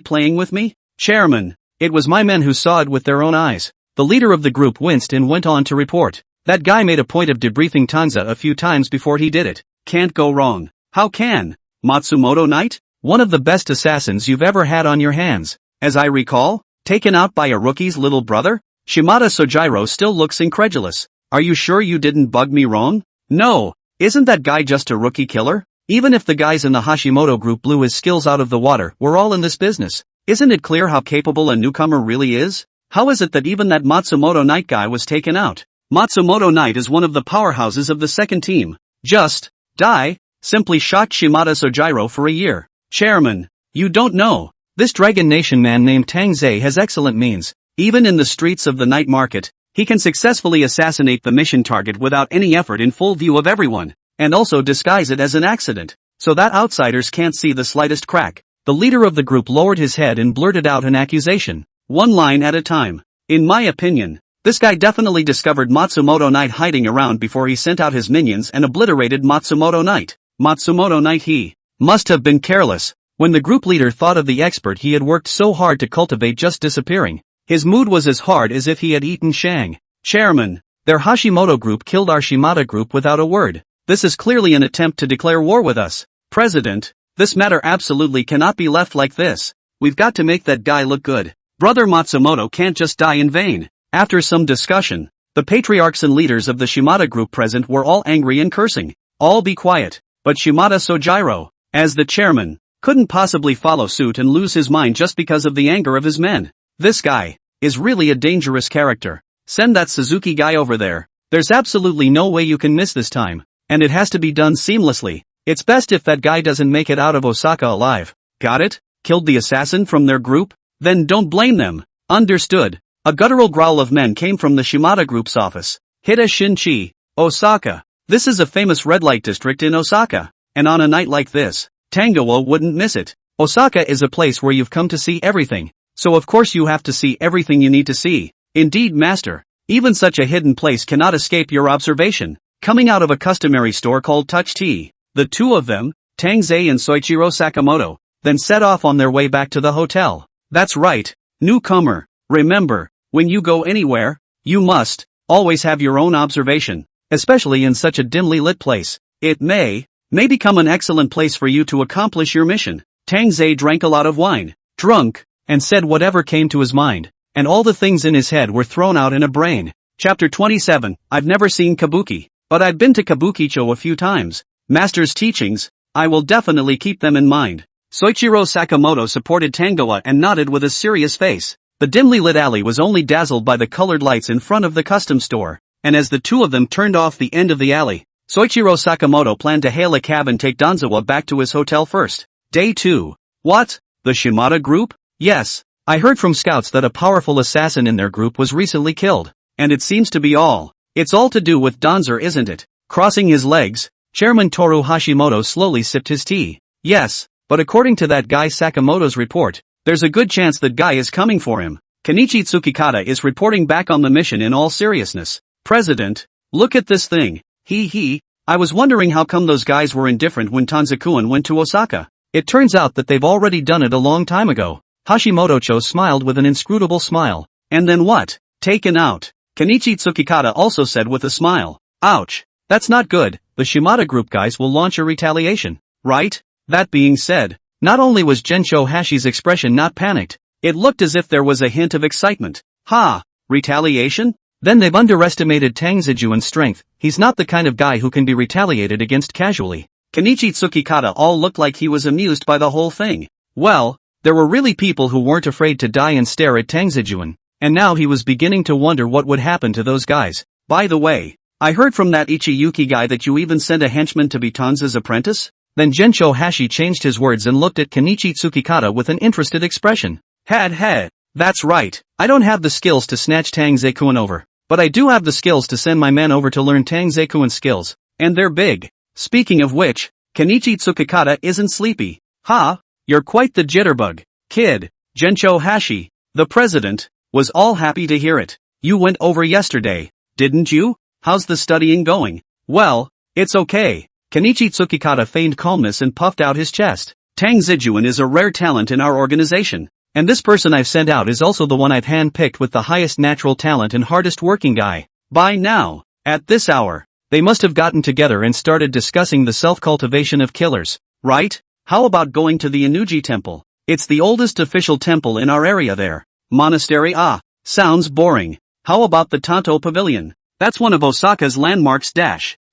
playing with me? Chairman, it was my men who saw it with their own eyes. The leader of the group winced and went on to report. That guy made a point of debriefing Tang Ze a few times before he did it. Can't go wrong. How can? Matsumoto Knight? One of the best assassins you've ever had on your hands. As I recall, taken out by a rookie's little brother? Shimada Sojiro still looks incredulous. Are you sure you didn't bug me wrong? No, isn't that guy just a rookie killer? Even if the guys in the Hashimoto group blew his skills out of the water, we're all in this business. Isn't it clear how capable a newcomer really is? How is it that even that Matsumoto Knight guy was taken out? Matsumoto Knight is one of the powerhouses of the second team. Just die? Simply shocked Shimada Sojiro for a year. Chairman, you don't know. This Dragon Nation man named Tang Ze has excellent means. Even in the streets of the night market, he can successfully assassinate the mission target without any effort in full view of everyone, and also disguise it as an accident, so that outsiders can't see the slightest crack. The leader of the group lowered his head and blurted out an accusation. One line at a time. In my opinion, this guy definitely discovered Matsumoto Knight hiding around before he sent out his minions and obliterated Matsumoto Knight. Matsumoto Knight he must have been careless. When the group leader thought of the expert he had worked so hard to cultivate just disappearing, his mood was as hard as if he had eaten shang. Chairman, their Hashimoto group killed our Shimada group without a word. This is clearly an attempt to declare war with us. President, this matter absolutely cannot be left like this. We've got to make that guy look good. Brother Matsumoto can't just die in vain. After some discussion, the patriarchs and leaders of the Shimada group present were all angry and cursing. All be quiet. But Shimada Sojiro, as the chairman, couldn't possibly follow suit and lose his mind just because of the anger of his men. This guy is really a dangerous character. Send that Suzuki guy over there. There's absolutely no way you can miss this time. And it has to be done seamlessly. It's best if that guy doesn't make it out of Osaka alive. Got it? Killed the assassin from their group? Then don't blame them. Understood. A guttural growl of men came from the Shimada group's office. Hida Shinchi, Osaka. This is a famous red light district in Osaka. And on a night like this, Tangoa wouldn't miss it. Osaka is a place where you've come to see everything. So of course you have to see everything you need to see. Indeed, master. Even such a hidden place cannot escape your observation. Coming out of a customary store called Touch Tea, the two of them, Tang Ze and Soichiro Sakamoto, then set off on their way back to the hotel. That's right, newcomer. Remember, when you go anywhere, you must always have your own observation, especially in such a dimly lit place. It may become an excellent place for you to accomplish your mission. Tang Ze drank a lot of wine, drunk, and said whatever came to his mind, and all the things in his head were thrown out in a brain. Chapter 27. I've never seen Kabuki, but I've been to Kabukicho a few times. Master's teachings, I will definitely keep them in mind. Soichiro Sakamoto supported Tangoa and nodded with a serious face. The dimly lit alley was only dazzled by the colored lights in front of the custom store, and as the two of them turned off the end of the alley, Soichiro Sakamoto planned to hail a cab and take Danzawa back to his hotel first. Day 2. What? The Shimada group? Yes. I heard from scouts that a powerful assassin in their group was recently killed, and it seems to be all. It's all to do with Danzer, isn't it? Crossing his legs, Chairman Toru Hashimoto slowly sipped his tea. Yes, but according to that guy Sakamoto's report, there's a good chance that guy is coming for him. Kenichi Tsukikata is reporting back on the mission in all seriousness. President, look at this thing. I was wondering how come those guys were indifferent when Tanzakuan went to Osaka. It turns out that they've already done it a long time ago. Hashimoto-cho smiled with an inscrutable smile. And then what? Taken out. Kenichi Tsukikata also said with a smile. Ouch. That's not good. The Shimada group guys will launch a retaliation, right? That being said, not only was Gensho Hashi's expression not panicked, it looked as if there was a hint of excitement. Ha! Retaliation? Then they've underestimated Tang Zejuan's strength. He's not the kind of guy who can be retaliated against casually. Kenichi Tsukikata all looked like he was amused by the whole thing. Well, there were really people who weren't afraid to die and stare at Tang Zejuan, and now he was beginning to wonder what would happen to those guys. By the way, I heard from that Ichiyuki guy that you even sent a henchman to be Tanza's apprentice? Then Gensho Hashi changed his words and looked at Kenichi Tsukikata with an interested expression. That's right. I don't have the skills to snatch Tang Zekuan over, but I do have the skills to send my men over to learn Tang Zekuan's skills, and they're big. Speaking of which, Kenichi Tsukikata isn't sleepy. Ha! You're quite the jitterbug, kid. Gensho Hashi, the president, was all happy to hear it. You went over yesterday, didn't you? How's the studying going? Well, it's okay. Kenichi Tsukikata feigned calmness and puffed out his chest. Tang Zejuan is a rare talent in our organization, and this person I've sent out is also the one I've hand-picked with the highest natural talent and hardest working guy. By now, at this hour, they must have gotten together and started discussing the self-cultivation of killers, right? How about going to the Inuji temple? It's the oldest official temple in our area there. Monastery? Sounds boring. How about the Tanto Pavilion? That's one of Osaka's landmarks.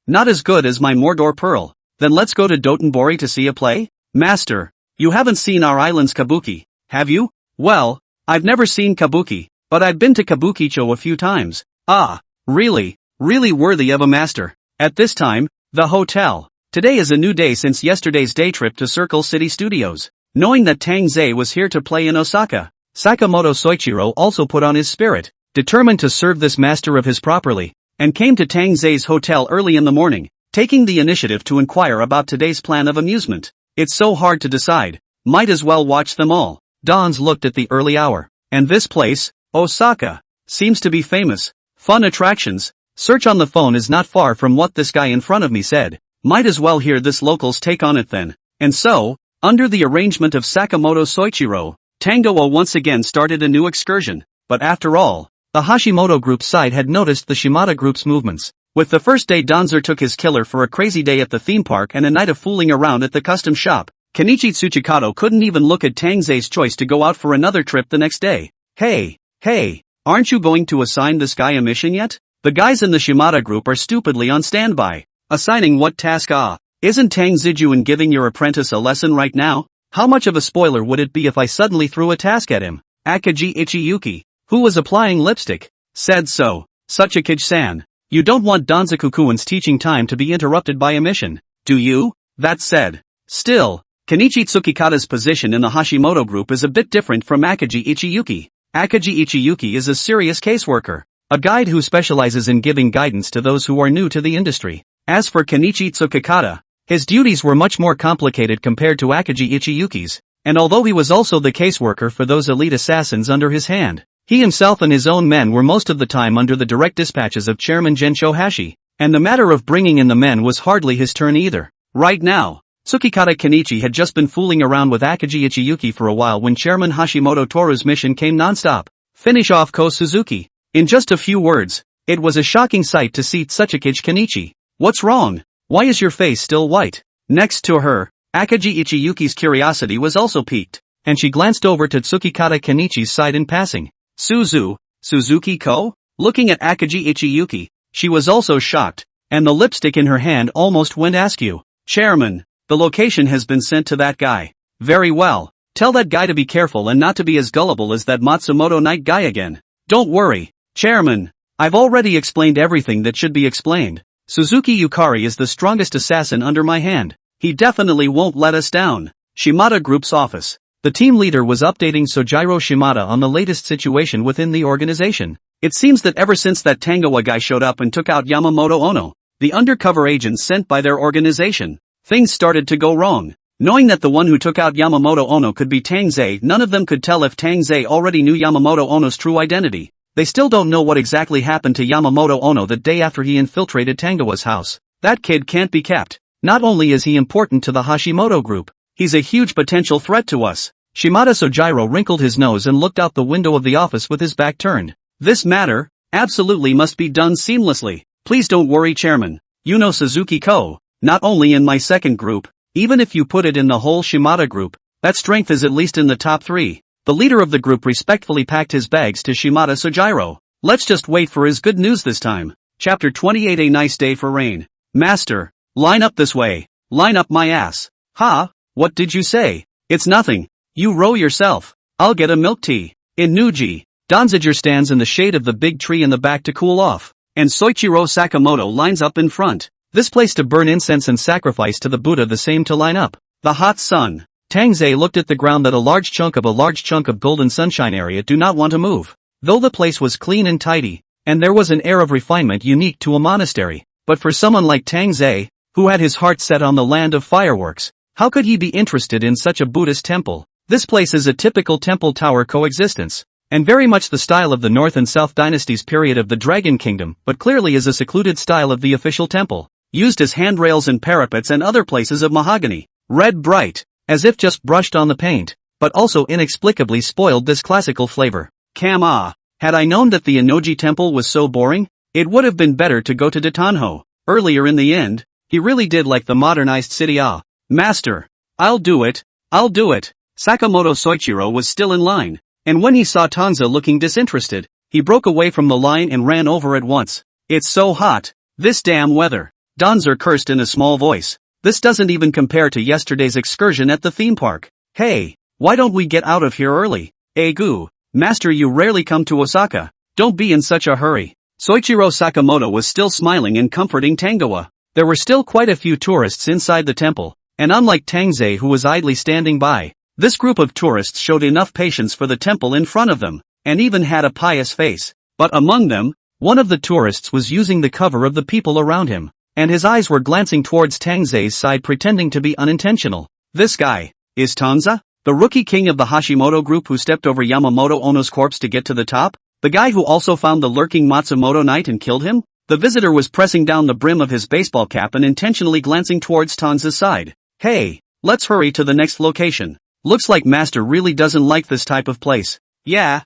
Not as good as my Mordor Pearl. Then let's go to Dotonbori to see a play? Master, you haven't seen our island's Kabuki, have you? Well, I've never seen Kabuki, but I've been to Kabukicho a few times. Really worthy of a master. At this time, the hotel. Today is a new day since yesterday's day trip to Circle City Studios. Knowing that Tang Ze was here to play in Osaka, Sakamoto Soichiro also put on his spirit, determined to serve this master of his properly, and came to Tang Ze's hotel early in the morning, taking the initiative to inquire about today's plan of amusement. It's so hard to decide, might as well watch them all. Dons looked at the early hour, and this place, Osaka, seems to be famous. Fun attractions. Search on the phone is not far from what this guy in front of me said. Might as well hear this local's take on it then. And so, under the arrangement of Sakamoto Soichiro, Tangoa once again started a new excursion. But after all, the Hashimoto group's side had noticed the Shimada group's movements, With the first day, Danzer took his killer for a crazy day at the theme park and a night of fooling around at the custom shop. Kenichi Tsuchikado couldn't even look at Tang Ze's choice to go out for another trip the next day. Hey, aren't you going to assign this guy a mission yet? The guys in the Shimada group are stupidly on standby. Assigning what task? Isn't Tang Ze giving your apprentice a lesson right now? How much of a spoiler would it be if I suddenly threw a task at him? Akaji Ichiyuki, who was applying lipstick, said so. Suchikage-san, you don't want Danzaku-kuen's teaching time to be interrupted by a mission, do you? That said, still, Kenichi Tsukikata's position in the Hashimoto group is a bit different from Akaji Ichiyuki. Akaji Ichiyuki is a serious caseworker, a guide who specializes in giving guidance to those who are new to the industry. As for Kenichi Tsukikata, his duties were much more complicated compared to Akaji Ichiyuki's, and although he was also the caseworker for those elite assassins under his hand, he himself and his own men were most of the time under the direct dispatches of Chairman Gensho Hashi, and the matter of bringing in the men was hardly his turn either. Right now, Tsukikata Kenichi had just been fooling around with Akaji Ichiyuki for a while when Chairman Hashimoto Toru's mission came non-stop. Finish off Ko Suzuki. In just a few words, it was a shocking sight to see Tsuchikage Kenichi. What's wrong? Why is your face still white? Next to her, Akaji Ichiyuki's curiosity was also piqued, and she glanced over to Tsukikata Kenichi's side in passing. Suzuki-ko? Looking at Akaji Ichiyuki, she was also shocked, and the lipstick in her hand almost went askew. Chairman, the location has been sent to that guy. Very well. Tell that guy to be careful and not to be as gullible as that Matsumoto Knight guy again. Don't worry, Chairman. I've already explained everything that should be explained. Suzuki Yukari is the strongest assassin under my hand. He definitely won't let us down. Shimada Group's office. The team leader was updating Sojiro Shimada on the latest situation within the organization. It seems that ever since that Tangoa guy showed up and took out Yamamoto Ono, the undercover agents sent by their organization, things started to go wrong. Knowing that the one who took out Yamamoto Ono could be Tang Ze, none of them could tell if Tang Ze already knew Yamamoto Ono's true identity. They still don't know what exactly happened to Yamamoto Ono the day after he infiltrated Tangoa's house. That kid can't be kept. Not only is he important to the Hashimoto group, he's a huge potential threat to us. Shimada Sojiro wrinkled his nose and looked out the window of the office with his back turned. This matter, absolutely must be done seamlessly. Please don't worry, Chairman. You know Suzuki-ko, not only in my second group, even if you put it in the whole Shimada group, that strength is at least in the top 3. The leader of the group respectfully packed his bags to Shimada Sojiro. Let's just wait for his good news this time. Chapter 28. A nice day for rain. Master, line up this way. Line up my ass. Ha? What did you say? It's nothing. You row yourself. I'll get a milk tea. In Nuji, Danziger stands in the shade of the big tree in the back to cool off, and Soichiro Sakamoto lines up in front. This place to burn incense and sacrifice to the Buddha, the same to line up. The hot sun. Tang Ze looked at the ground that a large chunk of golden sunshine area do not want to move. Though the place was clean and tidy, and there was an air of refinement unique to a monastery, but for someone like Tang Ze, who had his heart set on the land of fireworks, how could he be interested in such a Buddhist temple? This place is a typical temple tower coexistence, and very much the style of the North and South dynasties period of the Dragon Kingdom, but clearly is a secluded style of the official temple, used as handrails and parapets and other places of mahogany, red bright, as if just brushed on the paint, but also inexplicably spoiled this classical flavor. Had I known that the Inoji temple was so boring, it would have been better to go to Datanho. Earlier in the end, he really did like the modernized city. Master, I'll do it. Sakamoto Soichiro was still in line, and when he saw Tang Ze looking disinterested, he broke away from the line and ran over at once. It's so hot. This damn weather. Danzer cursed in a small voice. This doesn't even compare to yesterday's excursion at the theme park. Hey, why don't we get out of here early? Egu, Master, you rarely come to Osaka. Don't be in such a hurry. Soichiro Sakamoto was still smiling and comforting Tangoa. There were still quite a few tourists inside the temple, and unlike Tang Ze, who was idly standing by, this group of tourists showed enough patience for the temple in front of them, and even had a pious face. But among them, one of the tourists was using the cover of the people around him, and his eyes were glancing towards Tang Ze's side, pretending to be unintentional. This guy is Tang Ze, the rookie king of the Hashimoto group who stepped over Yamamoto Ono's corpse to get to the top? The guy who also found the lurking Matsumoto Knight and killed him? The visitor was pressing down the brim of his baseball cap and intentionally glancing towards Tang Ze's side. Hey, let's hurry to the next location. Looks like Master really doesn't like this type of place. Yeah,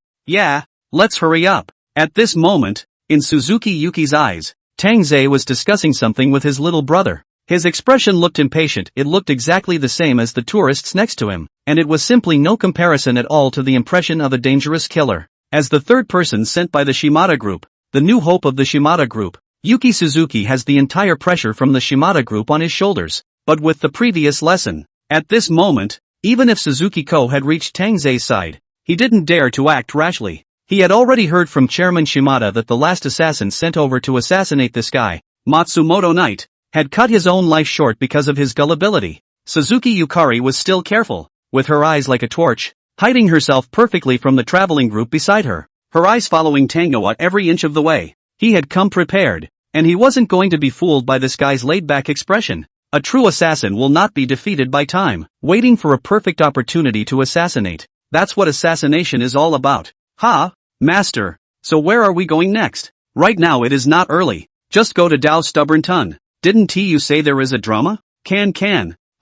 let's hurry up. At this moment, in Suzuki Yuki's eyes, Tang Ze was discussing something with his little brother. His expression looked impatient. It looked exactly the same as the tourists next to him, and it was simply no comparison at all to the impression of a dangerous killer. As the third person sent by the Shimada group, the new hope of the Shimada group, Yuki Suzuki has the entire pressure from the Shimada group on his shoulders. But with the previous lesson, at this moment, even if Suzuki-ko had reached Tang Ze's side, he didn't dare to act rashly. He had already heard from Chairman Shimada that the last assassin sent over to assassinate this guy, Matsumoto Knight, had cut his own life short because of his gullibility. Suzuki Yukari was still careful, with her eyes like a torch, hiding herself perfectly from the traveling group beside her, her eyes following Tangoa every inch of the way. He had come prepared, and he wasn't going to be fooled by this guy's laid-back expression. A true assassin will not be defeated by time, waiting for a perfect opportunity to assassinate. That's what assassination is all about. Ha, master, so where are we going next? Right now it is not early. Just go to Dao Stubborn Ton. Didn't you say there is a drama? Can.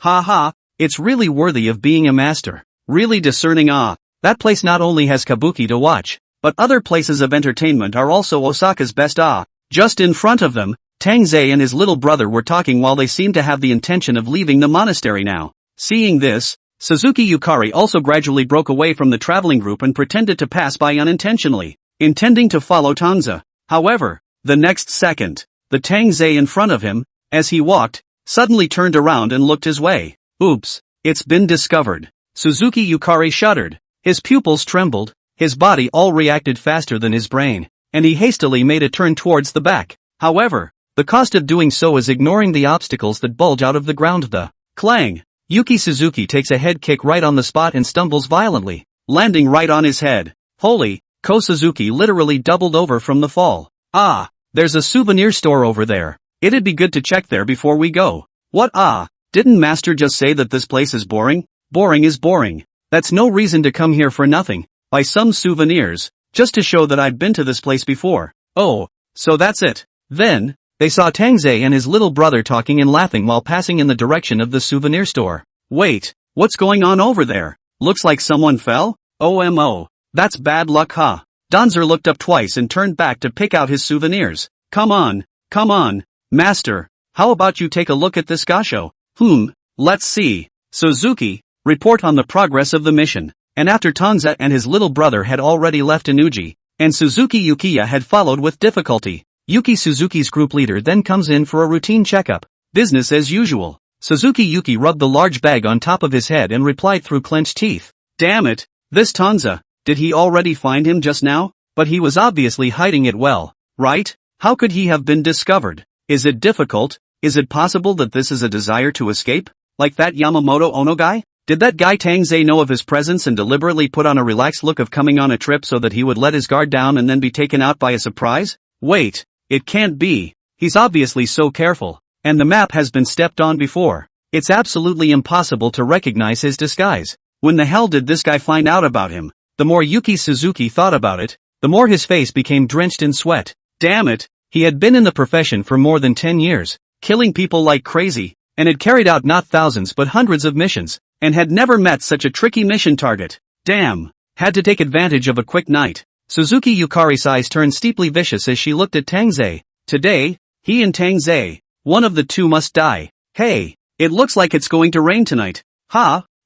Ha ha, it's really worthy of being a master. Really discerning. That place not only has kabuki to watch, but other places of entertainment are also Osaka's best. Just in front of them, Tang Ze and his little brother were talking while they seemed to have the intention of leaving the monastery now. Seeing this, Suzuki Yukari also gradually broke away from the traveling group and pretended to pass by unintentionally, intending to follow Tang Ze. However, the next second, the Tang Ze in front of him, as he walked, suddenly turned around and looked his way. Oops, it's been discovered. Suzuki Yukari shuddered. His pupils trembled, his body all reacted faster than his brain, and he hastily made a turn towards the back. However, the cost of doing so is ignoring the obstacles that bulge out of the ground. The clang! Yuki Suzuki takes a head kick right on the spot and stumbles violently, landing right on his head. Holy, Ko Suzuki literally doubled over from the fall. There's a souvenir store over there. It'd be good to check there before we go. What? Didn't Master just say that this place is boring? Boring is boring. That's no reason to come here for nothing. Buy some souvenirs, just to show that I've been to this place before. Oh, so that's it. Then, they saw Tang Ze and his little brother talking and laughing while passing in the direction of the souvenir store. Wait, what's going on over there? Looks like someone fell? OMO. That's bad luck, huh? Danzer looked up twice and turned back to pick out his souvenirs. Come on, Master, how about you take a look at this gasho? Let's see. Suzuki, report on the progress of the mission. And after Tang Ze and his little brother had already left Inuji, and Suzuki Yukiya had followed with difficulty, Yuki Suzuki's group leader then comes in for a routine checkup. Business as usual. Suzuki Yuki rubbed the large bag on top of his head and replied through clenched teeth. Damn it, this Tang Ze, did he already find him just now? But he was obviously hiding it well, right? How could he have been discovered? Is it difficult? Is it possible that this is a desire to escape? Like that Yamamoto Ono guy? Did that guy Tang Ze know of his presence and deliberately put on a relaxed look of coming on a trip so that he would let his guard down and then be taken out by a surprise? Wait, it can't be. He's obviously so careful. And the map has been stepped on before. It's absolutely impossible to recognize his disguise. When the hell did this guy find out about him? The more Yuki Suzuki thought about it, the more his face became drenched in sweat. Damn it, he had been in the profession for more than 10 years, killing people like crazy, and had carried out not thousands but hundreds of missions, and had never met such a tricky mission target. Damn, had to take advantage of a quick night. Suzuki Yukari's eyes turned steeply vicious as she looked at Tang Ze. Today, he and Tang Ze, one of the two must die. Hey, it looks like it's going to rain tonight.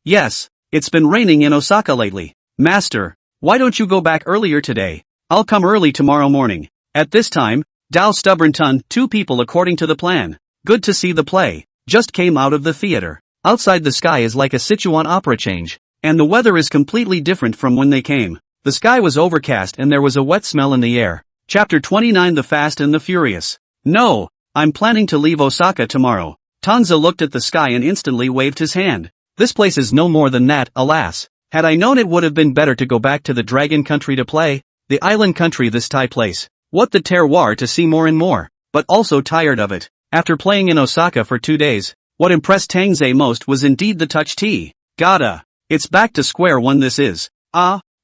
Yes, it's been raining in Osaka lately. Master, why don't you go back earlier today? I'll come early tomorrow morning. At this time, Dao Stubborn Ton, 2 people according to the plan. Good to see the play. Just came out of the theater. Outside the sky is like a Sichuan opera change. And the weather is completely different from when they came. The sky was overcast and there was a wet smell in the air. Chapter 29 The Fast and the Furious. No, I'm planning to leave Osaka tomorrow. Tang Ze looked at the sky and instantly waved his hand. This place is no more than that, alas. Had I known it would have been better to go back to the Dragon Country to play. The island country this Thai place. What the terroir to see more and more. But also tired of it. After playing in Osaka for 2 days, what impressed Tang Ze most was indeed the touch tea. Gotta. It's back to square one this is.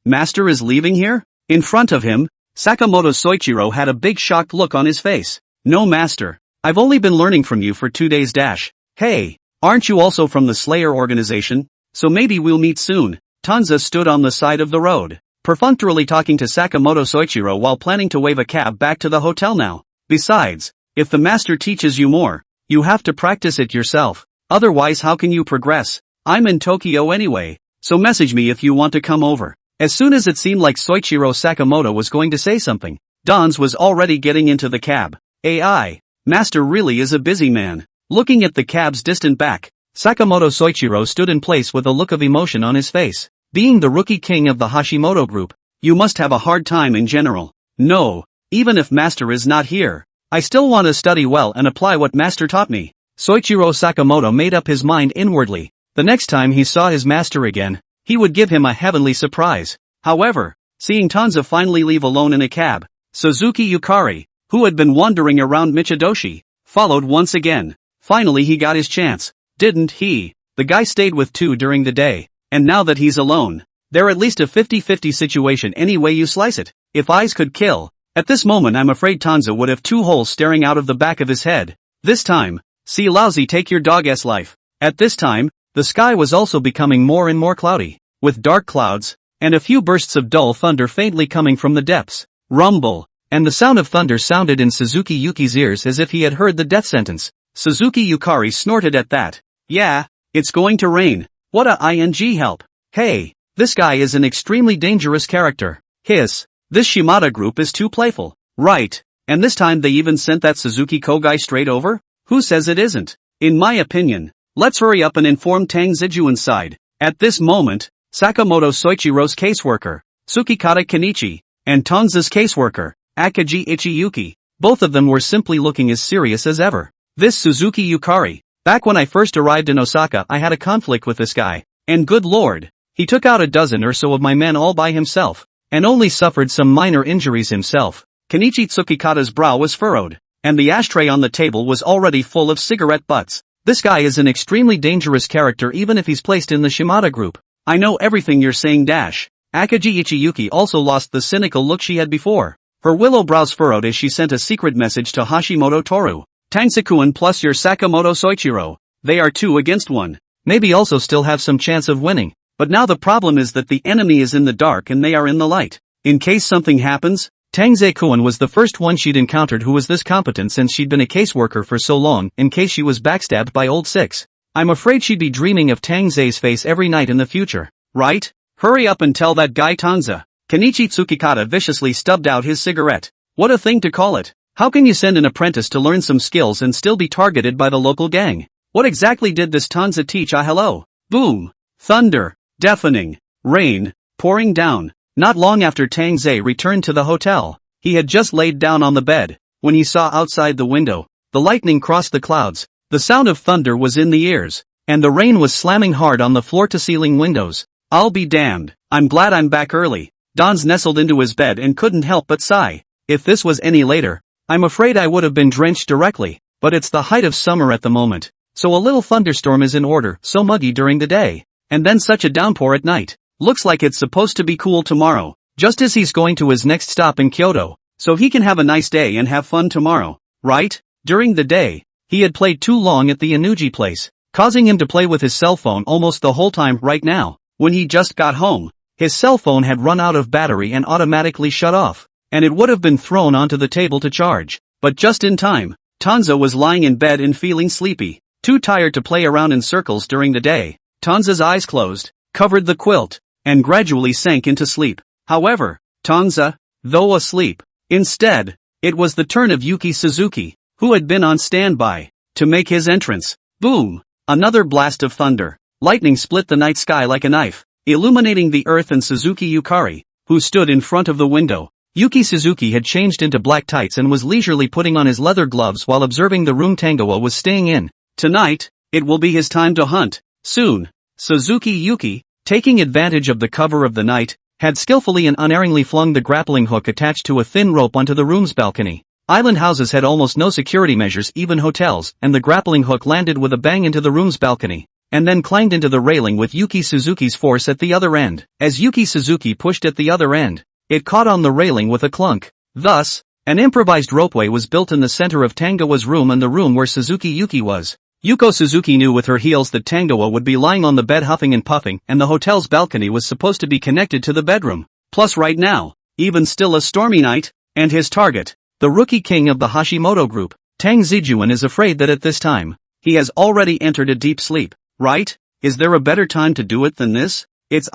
Master is leaving here? In front of him, Sakamoto Soichiro had a big shocked look on his face. No master. I've only been learning from you for 2 days dash. Hey, aren't you also from the Slayer organization? So maybe we'll meet soon. Tang Ze stood on the side of the road, perfunctorily talking to Sakamoto Soichiro while planning to wave a cab back to the hotel now. Besides, If the master teaches you more, you have to practice it yourself. Otherwise how can you progress? I'm in Tokyo anyway, so message me if you want to come over. As soon as it seemed like Soichiro Sakamoto was going to say something, Don's was already getting into the cab. AI. Master really is a busy man. Looking at the cab's distant back, Sakamoto Soichiro stood in place with a look of emotion on his face. Being the rookie king of the Hashimoto group, you must have a hard time in general. No, even if master is not here, I still want to study well and apply what master taught me. Soichiro Sakamoto made up his mind inwardly. The next time he saw his master again, he would give him a heavenly surprise. However, seeing Tang Ze finally leave alone in a cab, Suzuki Yukari, who had been wandering around Michidoshi, followed once again. Finally he got his chance, didn't he? The guy stayed with two during the day, and now that he's alone, they're at least a 50-50 situation any way you slice it. If eyes could kill, at this moment I'm afraid Tang Ze would have two holes staring out of the back of his head. This time, see lousy take your dog's life. At this time, the sky was also becoming more and more cloudy, with dark clouds, and a few bursts of dull thunder faintly coming from the depths. Rumble, and the sound of thunder sounded in Suzuki Yuki's ears as if he had heard the death sentence. Suzuki Yukari snorted at that. Yeah, it's going to rain. What a ing help. Hey, this guy is an extremely dangerous character. Hiss, this Shimada group is too playful. Right, and this time they even sent that Suzuki Kogai straight over? Who says it isn't? In my opinion, let's hurry up and inform Tang Ze inside. At this moment, Sakamoto Soichiro's caseworker, Tsukikata Kenichi, and Tang Ze's caseworker, Akaji Ichiyuki, both of them were simply looking as serious as ever. This Suzuki Yukari, back when I first arrived in Osaka I had a conflict with this guy, and good lord, he took out a dozen or so of my men all by himself, and only suffered some minor injuries himself. Kenichi Tsukikata's brow was furrowed, and the ashtray on the table was already full of cigarette butts. This guy is an extremely dangerous character even if he's placed in the Shimada group. I know everything you're saying dash. Akaji Ichiyuki also lost the cynical look she had before. Her willow brows furrowed as she sent a secret message to Hashimoto Toru. Tangsekuen plus your Sakamoto Soichiro. They are 2 against 1. Maybe also still have some chance of winning. But now the problem is that the enemy is in the dark and they are in the light. In case something happens, Tangsekuen was the first one she'd encountered who was this competent since she'd been a caseworker for so long, in case she was backstabbed by old Six. I'm afraid she'd be dreaming of Tang Ze's face every night in the future. Right? Hurry up and tell that guy Tang Ze. Kenichi Tsukikata viciously stubbed out his cigarette. What a thing to call it. How can you send an apprentice to learn some skills and still be targeted by the local gang? What exactly did this Tang Ze teach? Hello? Boom. Thunder. Deafening. Rain. Pouring down. Not long after Tang Ze returned to the hotel, he had just laid down on the bed, when he saw outside the window, the lightning crossed the clouds, the sound of thunder was in the ears, and the rain was slamming hard on the floor-to-ceiling windows. I'll be damned, I'm glad I'm back early. Don's nestled into his bed and couldn't help but sigh. If this was any later, I'm afraid I would have been drenched directly, but it's the height of summer at the moment, so a little thunderstorm is in order, so muggy during the day, and then such a downpour at night. Looks like it's supposed to be cool tomorrow, just as he's going to his next stop in Kyoto, so he can have a nice day and have fun tomorrow, right? During the day, he had played too long at the Inuji place, causing him to play with his cell phone almost the whole time. Right now, when he just got home, his cell phone had run out of battery and automatically shut off, and it would have been thrown onto the table to charge, but just in time. Tang Ze was lying in bed and feeling sleepy, too tired to play around in circles during the day. Tang Ze's eyes closed, covered the quilt, and gradually sank into sleep. However, Tang Ze, though asleep, instead, it was the turn of Yuki Suzuki, who had been on standby, to make his entrance. Boom! Another blast of thunder. Lightning split the night sky like a knife, illuminating the earth and Suzuki Yukari, who stood in front of the window. Yuki Suzuki had changed into black tights and was leisurely putting on his leather gloves while observing the room Tangoa was staying in. Tonight, it will be his time to hunt. Soon. Suzuki Yuki, taking advantage of the cover of the night, had skillfully and unerringly flung the grappling hook attached to a thin rope onto the room's balcony. Island houses had almost no security measures, even hotels, and the grappling hook landed with a bang into the room's balcony, and then clanged into the railing with Yuki Suzuki's force at the other end. As Yuki Suzuki pushed at the other end, it caught on the railing with a clunk. Thus, an improvised ropeway was built in the center of Tangoa's room and the room where Suzuki Yuki was. Yuko Suzuki knew with her heels that Tangoa would be lying on the bed huffing and puffing, and the hotel's balcony was supposed to be connected to the bedroom. Plus right now, even still a stormy night, and his target, the rookie king of the Hashimoto group, Tang Ze is afraid that at this time, he has already entered a deep sleep, right? Is there a better time to do it than this? It's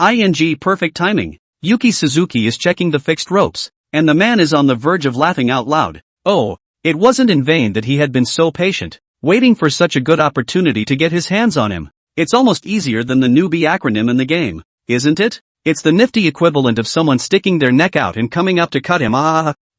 perfect timing. Yuki Suzuki is checking the fixed ropes, and the man is on the verge of laughing out loud. Oh, it wasn't in vain that he had been so patient, waiting for such a good opportunity to get his hands on him. It's almost easier than the newbie acronym in the game, isn't it? It's the nifty equivalent of someone sticking their neck out and coming up to cut him.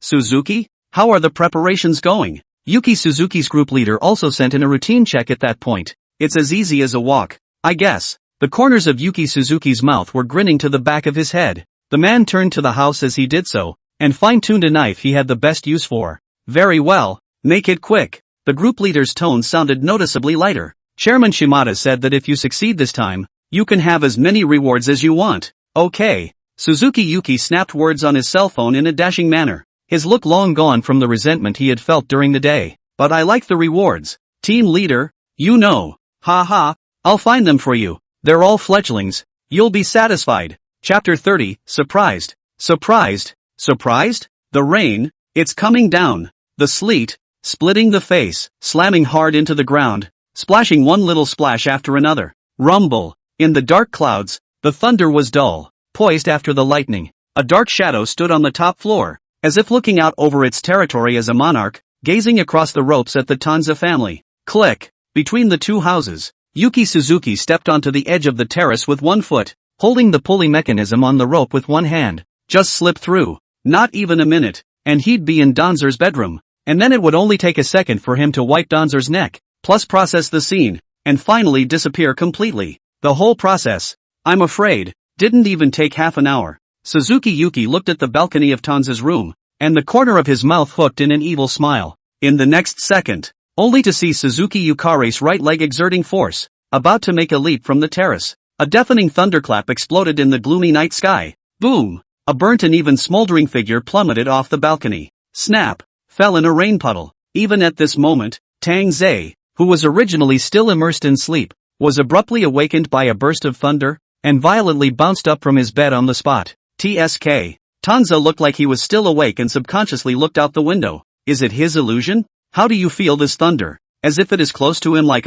Suzuki? How are the preparations going? Yuki Suzuki's group leader also sent in a routine check at that point. It's as easy as a walk, I guess. The corners of Yuki Suzuki's mouth were grinning to the back of his head. The man turned to the house as he did so, and fine-tuned a knife he had the best use for. Very well, make it quick. The group leader's tone sounded noticeably lighter. Chairman Shimada said that if you succeed this time, you can have as many rewards as you want. Okay. Suzuki Yuki snapped words on his cell phone in a dashing manner. His look long gone from the resentment he had felt during the day. But I like the rewards. Team leader, you know. Ha, I'll find them for you. They're all fledglings. You'll be satisfied. Chapter 30, Surprised. Surprised? The rain, it's coming down. The sleet, splitting the face, slamming hard into the ground, splashing one little splash after another. Rumble. In the dark clouds, the thunder was dull, poised after the lightning. A dark shadow stood on the top floor, as if looking out over its territory as a monarch, gazing across the ropes at the Tang Ze family. Click. Between the two houses, Yuki Suzuki stepped onto the edge of the terrace with one foot, holding the pulley mechanism on the rope with one hand. Just slip through. Not even a minute, and he'd be in Danzer's bedroom. And then it would only take a second for him to wipe Danzer's neck, plus process the scene, and finally disappear completely. The whole process, I'm afraid, didn't even take half an hour. Suzuki Yuki looked at the balcony of Tang Ze's room, and the corner of his mouth hooked in an evil smile. In the next second, only to see Suzuki Yukari's right leg exerting force, about to make a leap from the terrace. A deafening thunderclap exploded in the gloomy night sky. Boom! A burnt and even smoldering figure plummeted off the balcony. Snap! Fell in a rain puddle. Even at this moment, Tang Ze, who was originally still immersed in sleep, was abruptly awakened by a burst of thunder, and violently bounced up from his bed on the spot. TSK. Tang Ze looked like he was still awake and subconsciously looked out the window. Is it his illusion? How do you feel this thunder? As if it is close to him like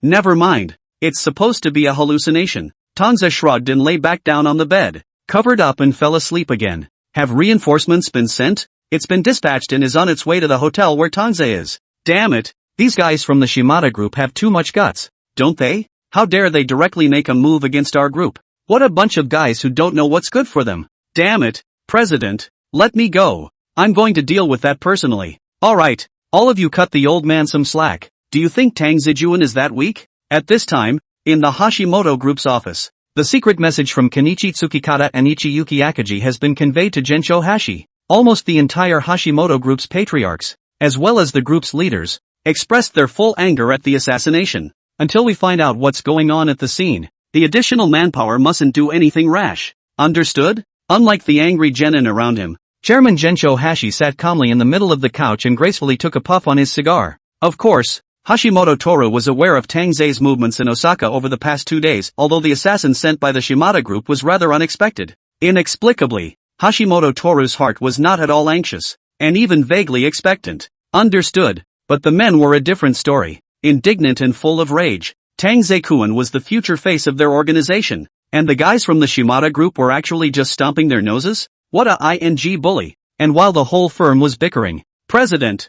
Never mind. It's supposed to be a hallucination. Tang Ze shrugged and lay back down on the bed, covered up and fell asleep again. Have reinforcements been sent? It's been dispatched and is on its way to the hotel where Tang Ze is. Damn it, these guys from the Shimada group have too much guts, don't they? How dare they directly make a move against our group? What a bunch of guys who don't know what's good for them. Damn it, President, let me go. I'm going to deal with that personally. Alright, all of you cut the old man some slack. Do you think Tang Ze is that weak? At this time, in the Hashimoto group's office, the secret message from Kenichi Tsukikata and Ichiyuki Akaji has been conveyed to Gensho Hashi. Almost the entire Hashimoto group's patriarchs, as well as the group's leaders, expressed their full anger at the assassination. Until we find out what's going on at the scene, the additional manpower mustn't do anything rash. Understood? Unlike the angry genin around him, Chairman Gensho Hashi sat calmly in the middle of the couch and gracefully took a puff on his cigar. Of course, Hashimoto Toru was aware of Tang Ze's movements in Osaka over the past 2 days, although the assassin sent by the Shimada group was rather unexpected. Inexplicably, Hashimoto Toru's heart was not at all anxious, and even vaguely expectant. Understood, but the men were a different story. Indignant and full of rage. Tang Ze-kun was the future face of their organization, and the guys from the Shimada group were actually just stomping their noses? What a ing bully. And while the whole firm was bickering, President,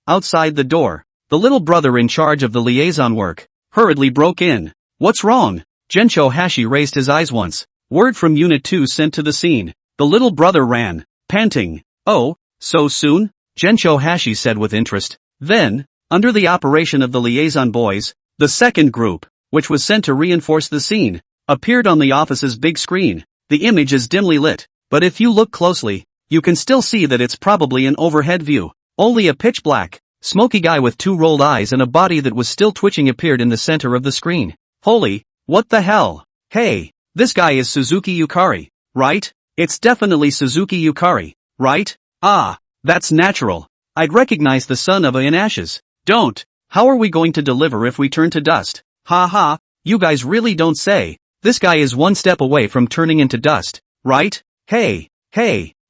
outside the door, the little brother in charge of the liaison work, hurriedly broke in. What's wrong? Gensho Hashi raised his eyes once. Word from Unit 2 sent to the scene. The little brother ran, panting. Oh, so soon? Gensho Hashi said with interest. Then, under the operation of the liaison boys, the second group, which was sent to reinforce the scene, appeared on the office's big screen. The image is dimly lit, but if you look closely, you can still see that it's probably an overhead view. Only a pitch black, smoky guy with 2 rolled eyes and a body that was still twitching appeared in the center of the screen. Holy, what the hell? Hey, this guy is Suzuki Yukari, right? It's definitely Suzuki Yukari, right? Ah, that's natural. I'd recognize the son of a in ashes. Don't. How are we going to deliver if we turn to dust? Ha, you guys really don't say. This guy is one step away from turning into dust, right? Hey,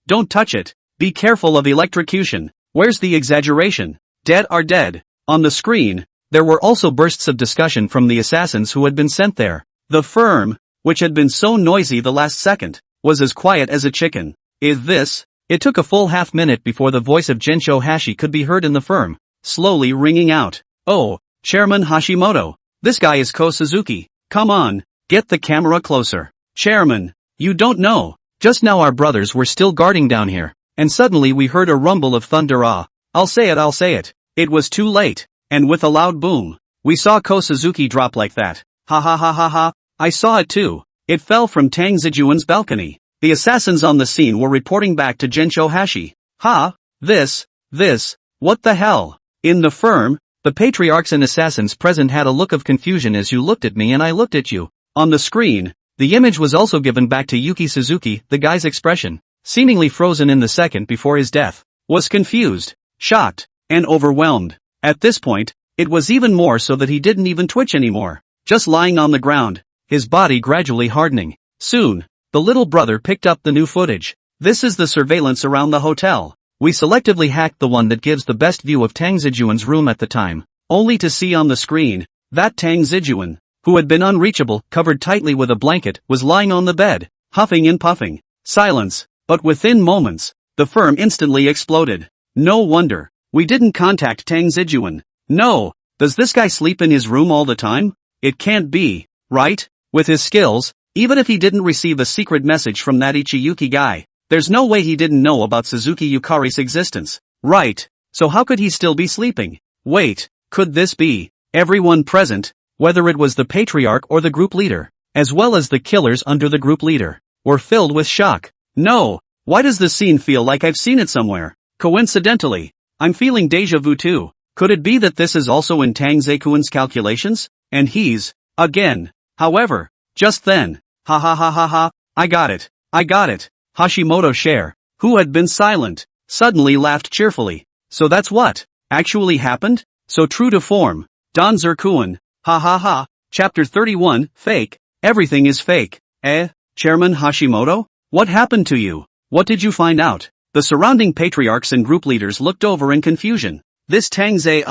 don't touch it. Be careful of electrocution. Where's the exaggeration? Dead are dead. On the screen, there were also bursts of discussion from the assassins who had been sent there. The firm, which had been so noisy the last second, was as quiet as a chicken. Is this? It took a full half-minute before the voice of Gensho Hashi could be heard in the firm, slowly ringing out. Oh, Chairman Hashimoto. This guy is Ko Suzuki. Come on, get the camera closer. Chairman, you don't know. Just now our brothers were still guarding down here, and suddenly we heard a rumble of thunder. I'll say it. It was too late, and with a loud boom, we saw Ko Suzuki drop like that. Ha ha ha ha ha, I saw it too. It fell from Tang Zejuan's balcony. The assassins on the scene were reporting back to Gensho Hashi. This, what the hell? In the firm, the patriarchs and assassins present had a look of confusion as you looked at me and I looked at you. On the screen, the image was also given back to Yuki Suzuki. The guy's expression, seemingly frozen in the second before his death, was confused, shocked, and overwhelmed. At this point, it was even more so that he didn't even twitch anymore, just lying on the ground, his body gradually hardening. Soon, the little brother picked up the new footage. This is the surveillance around the hotel. We selectively hacked the one that gives the best view of Tang Zejuan's room at the time, only to see on the screen that Tang Zejuan, who had been unreachable, covered tightly with a blanket, was lying on the bed, huffing and puffing. Silence, but within moments, the firm instantly exploded. No wonder we didn't contact Tang Zejuan. No, does this guy sleep in his room all the time? It can't be, right? With his skills, even if he didn't receive a secret message from that Ichiyuki guy, there's no way he didn't know about Suzuki Yukari's existence. Right, so how could he still be sleeping? Wait, could this be? Everyone present, whether it was the patriarch or the group leader, as well as the killers under the group leader, were filled with shock. No, why does this scene feel like I've seen it somewhere? Coincidentally, I'm feeling deja vu too. Could it be that this is also in Tang Ze-kuen's calculations, and he's, again? However, just then, ha ha ha ha ha, I got it. Hashimoto Share, who had been silent, suddenly laughed cheerfully. So that's what actually happened? So true to form. Danzer-kun, ha ha ha. Chapter 31, Fake. Everything is fake. Chairman Hashimoto? What happened to you? What did you find out? The surrounding patriarchs and group leaders looked over in confusion. This Tang Ze,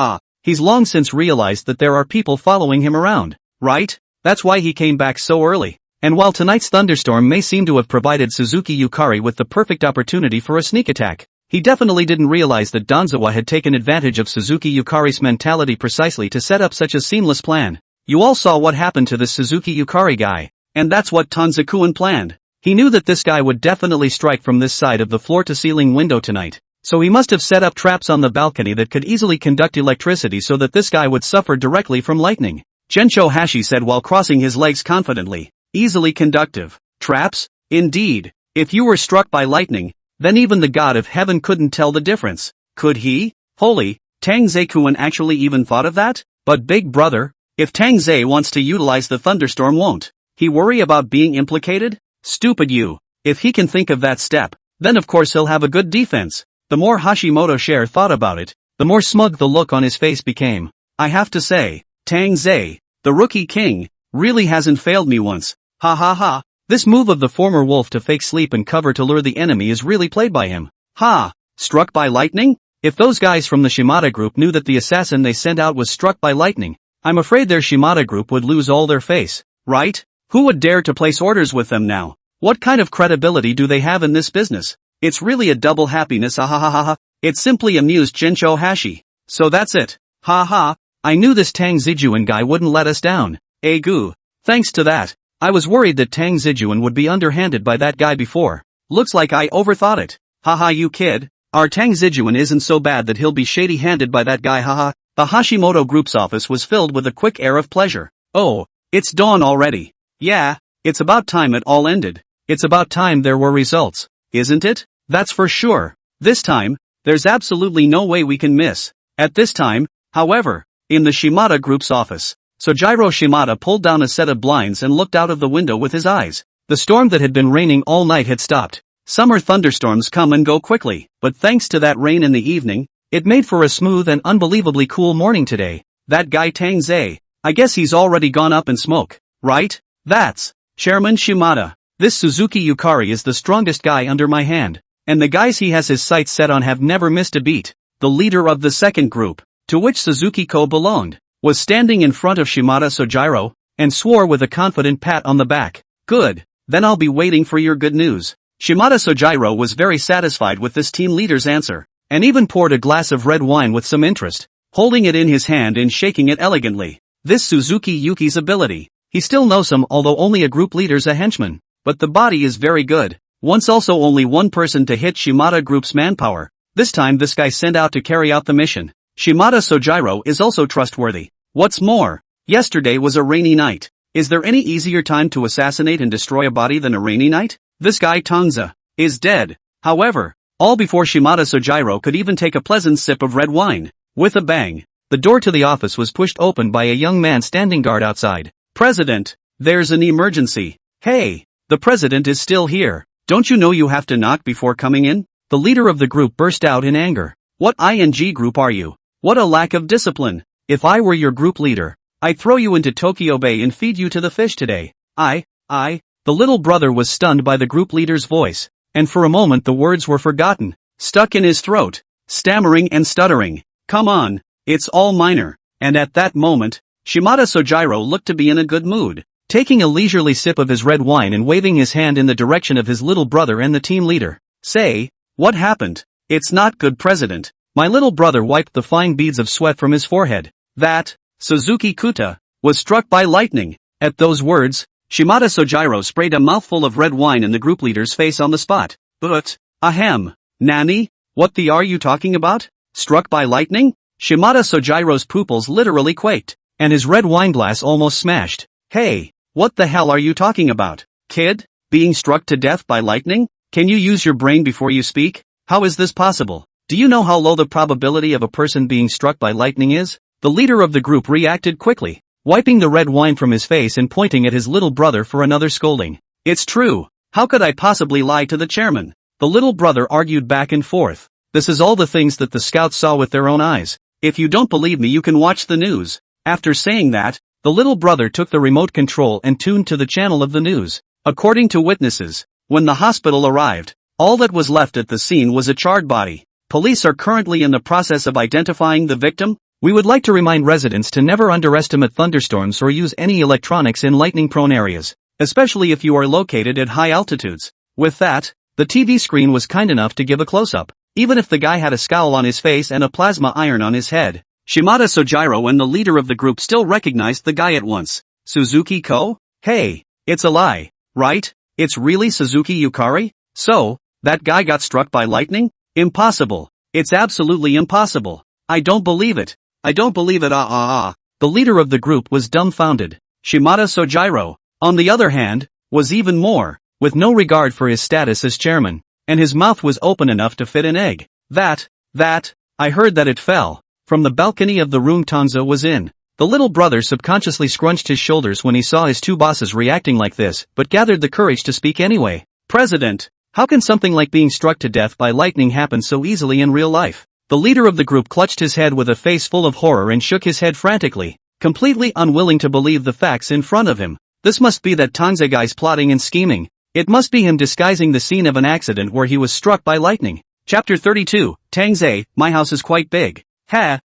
he's long since realized that there are people following him around, right? That's why he came back so early. And while tonight's thunderstorm may seem to have provided Suzuki Yukari with the perfect opportunity for a sneak attack, he definitely didn't realize that Danzawa had taken advantage of Suzuki Yukari's mentality precisely to set up such a seamless plan. You all saw what happened to this Suzuki Yukari guy, and that's what Tanzakuan planned. He knew that this guy would definitely strike from this side of the floor-to-ceiling window tonight, so he must have set up traps on the balcony that could easily conduct electricity so that this guy would suffer directly from lightning. Gensho Hashi said while crossing his legs confidently. Easily conductive. Traps? Indeed. If you were struck by lightning, then even the god of heaven couldn't tell the difference. Could he? Holy, Tang Ze-kuan actually even thought of that? But big brother, if Tang Ze wants to utilize the thunderstorm, won't he worry about being implicated? Stupid you. If he can think of that step, then of course he'll have a good defense. The more Hashimoto Share thought about it, the more smug the look on his face became. I have to say, Tang Ze, the rookie king, really hasn't failed me once. Ha ha ha, this move of the former wolf to fake sleep and cover to lure the enemy is really played by him. Ha, struck by lightning? If those guys from the Shimada group knew that the assassin they sent out was struck by lightning, I'm afraid their Shimada group would lose all their face, right? Who would dare to place orders with them now? What kind of credibility do they have in this business? It's really a double happiness, ha ha ha ha ha. It simply amused Gensho Hashi. So that's it. Ha ha, I knew this Tang Zejuan guy wouldn't let us down. Goo. Thanks to that. I was worried that Tang Zejuan would be underhanded by that guy before. Looks like I overthought it. Haha you kid, our Tang Zejuan isn't so bad that he'll be shady-handed by that guy haha. The Hashimoto group's office was filled with a quick air of pleasure. Oh, it's dawn already. Yeah, it's about time it all ended. It's about time there were results, isn't it? That's for sure. This time, there's absolutely no way we can miss. At this time, however, in the Shimada group's office, Sojiro Shimada pulled down a set of blinds and looked out of the window with his eyes. The storm that had been raining all night had stopped. Summer thunderstorms come and go quickly, but thanks to that rain in the evening, it made for a smooth and unbelievably cool morning today. That guy Tang Ze, I guess he's already gone up in smoke, right? That's Chairman Shimada. This Suzuki Yukari is the strongest guy under my hand, and the guys he has his sights set on have never missed a beat. the leader of the second group, to which Suzuki-ko belonged, was standing in front of Shimada Sojiro, and swore with a confident pat on the back. Good, then I'll be waiting for your good news. Shimada Sojiro was very satisfied with this team leader's answer, and even poured a glass of red wine with some interest, holding it in his hand and shaking it elegantly. This Suzuki Yuki's ability. He still knows him, although only a group leader's a henchman. But the body is very good. Once also only one person to hit Shimada Group's manpower. This time this guy sent out to carry out the mission. Shimada Sojiro is also trustworthy. What's more, yesterday was a rainy night. Is there any easier time to assassinate and destroy a body than a rainy night? This guy Tang Ze is dead. However, all before Shimada Sojiro could even take a pleasant sip of red wine. With a bang, the door to the office was pushed open by a young man standing guard outside. President, there's an emergency. Hey, the president is still here. Don't you know you have to knock before coming in? The leader of the group burst out in anger. What ING group are you? What a lack of discipline. If I were your group leader, I'd throw you into Tokyo Bay and feed you to the fish today. The little brother was stunned by the group leader's voice, and for a moment the words were forgotten, stuck in his throat, stammering and stuttering. Come on, it's all minor. And at that moment, Shimada Sojiro looked to be in a good mood, taking a leisurely sip of his red wine and waving his hand in the direction of his little brother and the team leader. Say, what happened? It's not good, President. My little brother wiped the fine beads of sweat from his forehead. That, Suzuki Kuta, was struck by lightning. At those words, Shimada Sojiro sprayed a mouthful of red wine in the group leader's face on the spot. But, ahem, Nani? What the are you talking about? Struck by lightning? Shimada Sojiro's pupils literally quaked, and his red wine glass almost smashed. Hey, what the hell are you talking about, kid? Being struck to death by lightning? Can you use your brain before you speak? How is this possible? Do you know how low the probability of a person being struck by lightning is? The leader of the group reacted quickly, wiping the red wine from his face and pointing at his little brother for another scolding. It's true. How could I possibly lie to the chairman? The little brother argued back and forth. This is all the things that the scouts saw with their own eyes. If you don't believe me, you can watch the news. After saying that, the little brother took the remote control and tuned to the channel of the news. According to witnesses, when the hospital arrived, all that was left at the scene was a charred body. Police are currently in the process of identifying the victim. We would like to remind residents to never underestimate thunderstorms or use any electronics in lightning-prone areas, especially if you are located at high altitudes. With that, the TV screen was kind enough to give a close-up, even if the guy had a scowl on his face and a plasma iron on his head. Shimada Sojiro and the leader of the group still recognized the guy at once. Suzuki-ko? Hey, it's a lie, right? It's really Suzuki Yukari? So, that guy got struck by lightning? Impossible. It's absolutely impossible. I don't believe it. I don't believe it. The leader of the group was dumbfounded. Shimada Sojiro, on the other hand, was even more, with no regard for his status as chairman, and his mouth was open enough to fit an egg. I heard that it fell from the balcony of the room Tang Ze was in. The little brother subconsciously scrunched his shoulders when he saw his two bosses reacting like this, but gathered the courage to speak anyway. President, how can something like being struck to death by lightning happen so easily in real life? The leader of the group clutched his head with a face full of horror and shook his head frantically, completely unwilling to believe the facts in front of him. This must be that Tang Ze guy's plotting and scheming. It must be him disguising the scene of an accident where he was struck by lightning. Chapter 32, Tang Ze, my house is quite big. Tang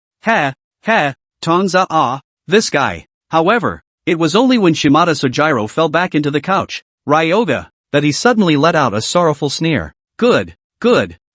Ze, this guy. However, it was only when Shimada Sojiro fell back into the couch, Ryoga, that he suddenly let out a sorrowful sneer. Good.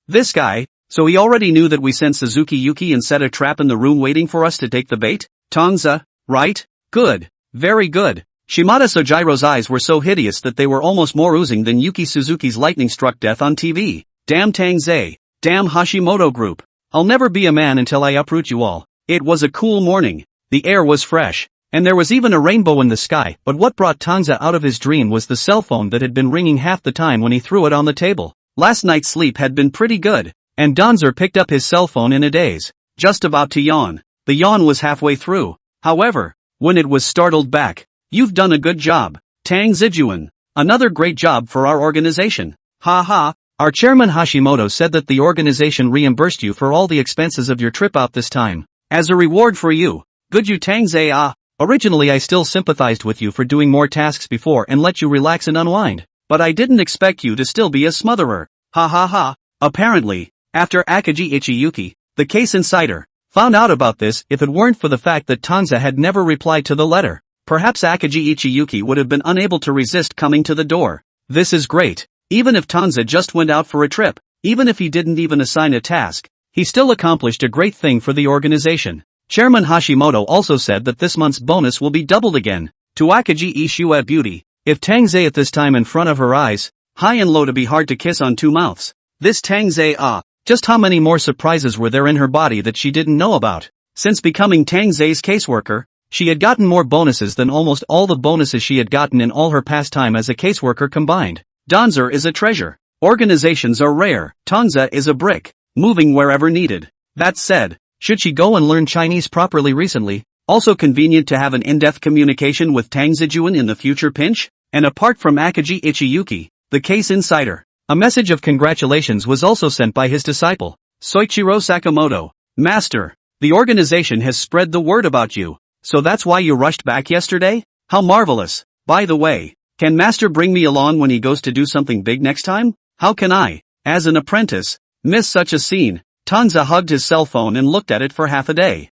This guy, so he already knew that we sent Suzuki Yuki and set a trap in the room waiting for us to take the bait? Tang Ze, right? Good. Very good. Shimada Sojiro's eyes were so hideous that they were almost more oozing than Yuki Suzuki's lightning-struck death on TV. Damn Tang Ze. Damn Hashimoto group. I'll never be a man until I uproot you all. It was a cool morning. The air was fresh, and there was even a rainbow in the sky, but what brought Tang Ze out of his dream was the cell phone that had been ringing half the time when he threw it on the table. Last night's sleep had been pretty good, and Danzer picked up his cell phone in a daze, just about to yawn. The yawn was halfway through, however, when it was startled back. You've done a good job, Tang Zijuan. Another great job for our organization. Ha. Our chairman Hashimoto said that the organization reimbursed you for all the expenses of your trip out this time. As a reward for you. Good you Tang Ze. Originally I still sympathized with you for doing more tasks before and let you relax and unwind, but I didn't expect you to still be a smotherer. Ha. Apparently, after Akaji Ichiyuki, The case insider found out about this. If it weren't for the fact that Tang Ze had never replied to the letter, perhaps Akagi Ichiyuki would have been unable to resist coming to the door. This is great. Even if Tang Ze just went out for a trip, even if he didn't even assign a task, he still accomplished a great thing for the organization. Chairman Hashimoto also said that this month's bonus will be doubled again. To Akagi Ishua Beauty, if Tang Ze at this time in front of her eyes, high and low to be hard to kiss on two mouths. This Tang Ze just how many more surprises were there in her body that she didn't know about? Since becoming Tang Ze's caseworker, she had gotten more bonuses than almost all the bonuses she had gotten in all her past time as a caseworker combined. Danzer is a treasure. Organizations are rare. Tang Ze is a brick, moving wherever needed. That said, should she go and learn Chinese properly recently? Also convenient to have an in-depth communication with Tang Zijuan in the future pinch? And apart from Akagi Ichiyuki, the case insider, a message of congratulations was also sent by his disciple, Soichiro Sakamoto. Master, the organization has spread the word about you. So that's why you rushed back yesterday? How marvelous. By the way, can Master bring me along when he goes to do something big next time? How can I, as an apprentice, miss such a scene? Tang Ze hugged his cell phone and looked at it for half a day.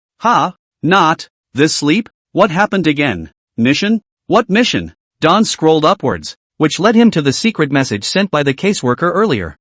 Not this sleep? What happened again? Mission? What mission? Don scrolled upwards, which led him to the secret message sent by the caseworker earlier.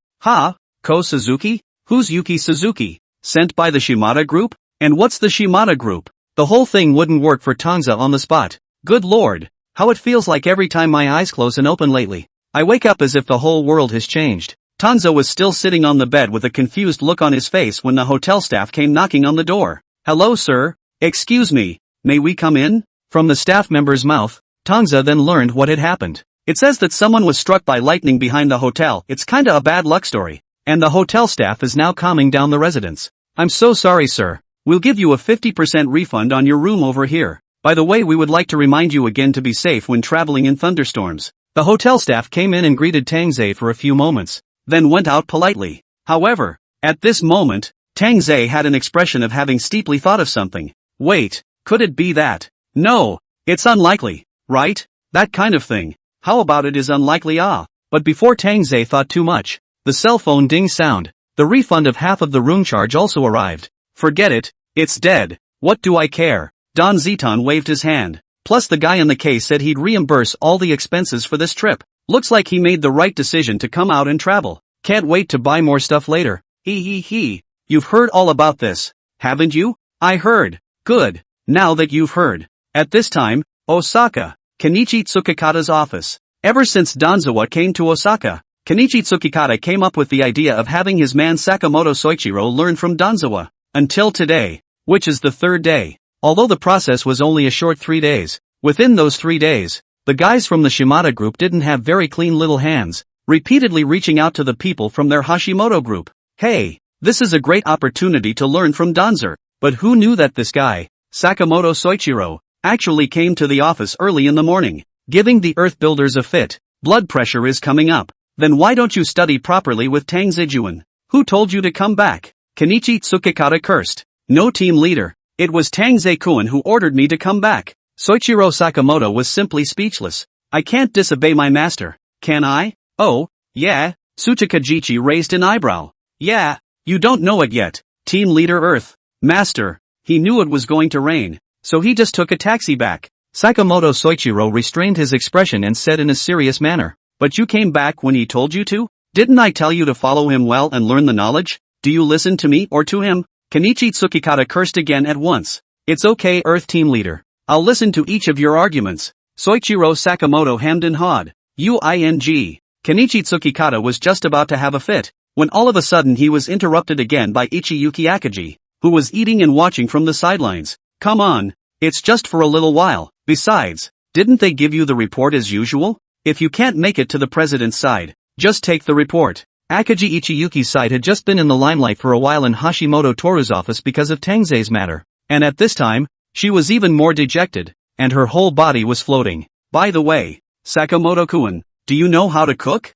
Ko Suzuki? Who's Yuki Suzuki? Sent by the Shimada Group? And what's the Shimada Group? The whole thing wouldn't work for Tang Ze on the spot. Good lord, how it feels like every time my eyes close and open lately. I wake up as if the whole world has changed. Tang Ze was still sitting on the bed with a confused look on his face when the hotel staff came knocking on the door. Hello sir, excuse me, may we come in? From the staff member's mouth, Tang Ze then learned what had happened. It says that someone was struck by lightning behind the hotel. It's kinda a bad luck story. And the hotel staff is now calming down the residents. I'm so sorry sir. We'll give you a 50% refund on your room over here. By the way, we would like to remind you again to be safe when traveling in thunderstorms. The hotel staff came in and greeted Tang Ze for a few moments, then went out politely. However, at this moment, Tang Ze had an expression of having steeply thought of something. Wait, could it be that? No, it's unlikely, right? That kind of thing. How about it is unlikely But before Tang Ze thought too much, the cell phone ding sound. The refund of half of the room charge also arrived. Forget it, it's dead. What do I care? Don Zeton waved his hand. Plus the guy in the case said he'd reimburse all the expenses for this trip. Looks like he made the right decision to come out and travel. Can't wait to buy more stuff later. You've heard all about this, haven't you? I heard. Good. Now that you've heard. At this time, Osaka, Kenichi Tsukikata's office. Ever since Danzawa came to Osaka, Kenichi Tsukikata came up with the idea of having his man Sakamoto Soichiro learn from Danzawa. Until today, which is the third day. Although the process was only a short 3 days, within those 3 days, the guys from the Shimada group didn't have very clean little hands, repeatedly reaching out to the people from their Hashimoto group. Hey, this is a great opportunity to learn from Danzer, but who knew that this guy, Sakamoto Soichiro, actually came to the office early in the morning, giving the Earth Builders a fit. Blood pressure is coming up. Then why don't you study properly with Tang Zijuan? Who told you to come back? Kenichi Tsukikata cursed. No team leader. It was Tang Ze-kun who ordered me to come back. Soichiro Sakamoto was simply speechless. I can't disobey my master, can I? Oh, yeah. Tsuchikajichi raised an eyebrow. Yeah, you don't know it yet. Team leader Earth. Master. He knew it was going to rain, so he just took a taxi back. Sakamoto Soichiro restrained his expression and said in a serious manner. But you came back when he told you to? Didn't I tell you to follow him well and learn the knowledge? Do you listen to me or to him? Kenichi Tsukikata cursed again at once. It's okay Earth team leader. I'll listen to each of your arguments. Soichiro Sakamoto hemmed and hawed. Kenichi Tsukikata was just about to have a fit, when all of a sudden he was interrupted again by Ichiyuki Akagi, who was eating and watching from the sidelines. Come on. It's just for a little while. Besides, didn't they give you the report as usual? If you can't make it to the president's side, just take the report. Akagi Ichiyuki's side had just been in the limelight for a while in Hashimoto Toru's office because of Tang Ze's matter, and at this time, she was even more dejected, and her whole body was floating. By the way, Sakamoto-kun, do you know how to cook?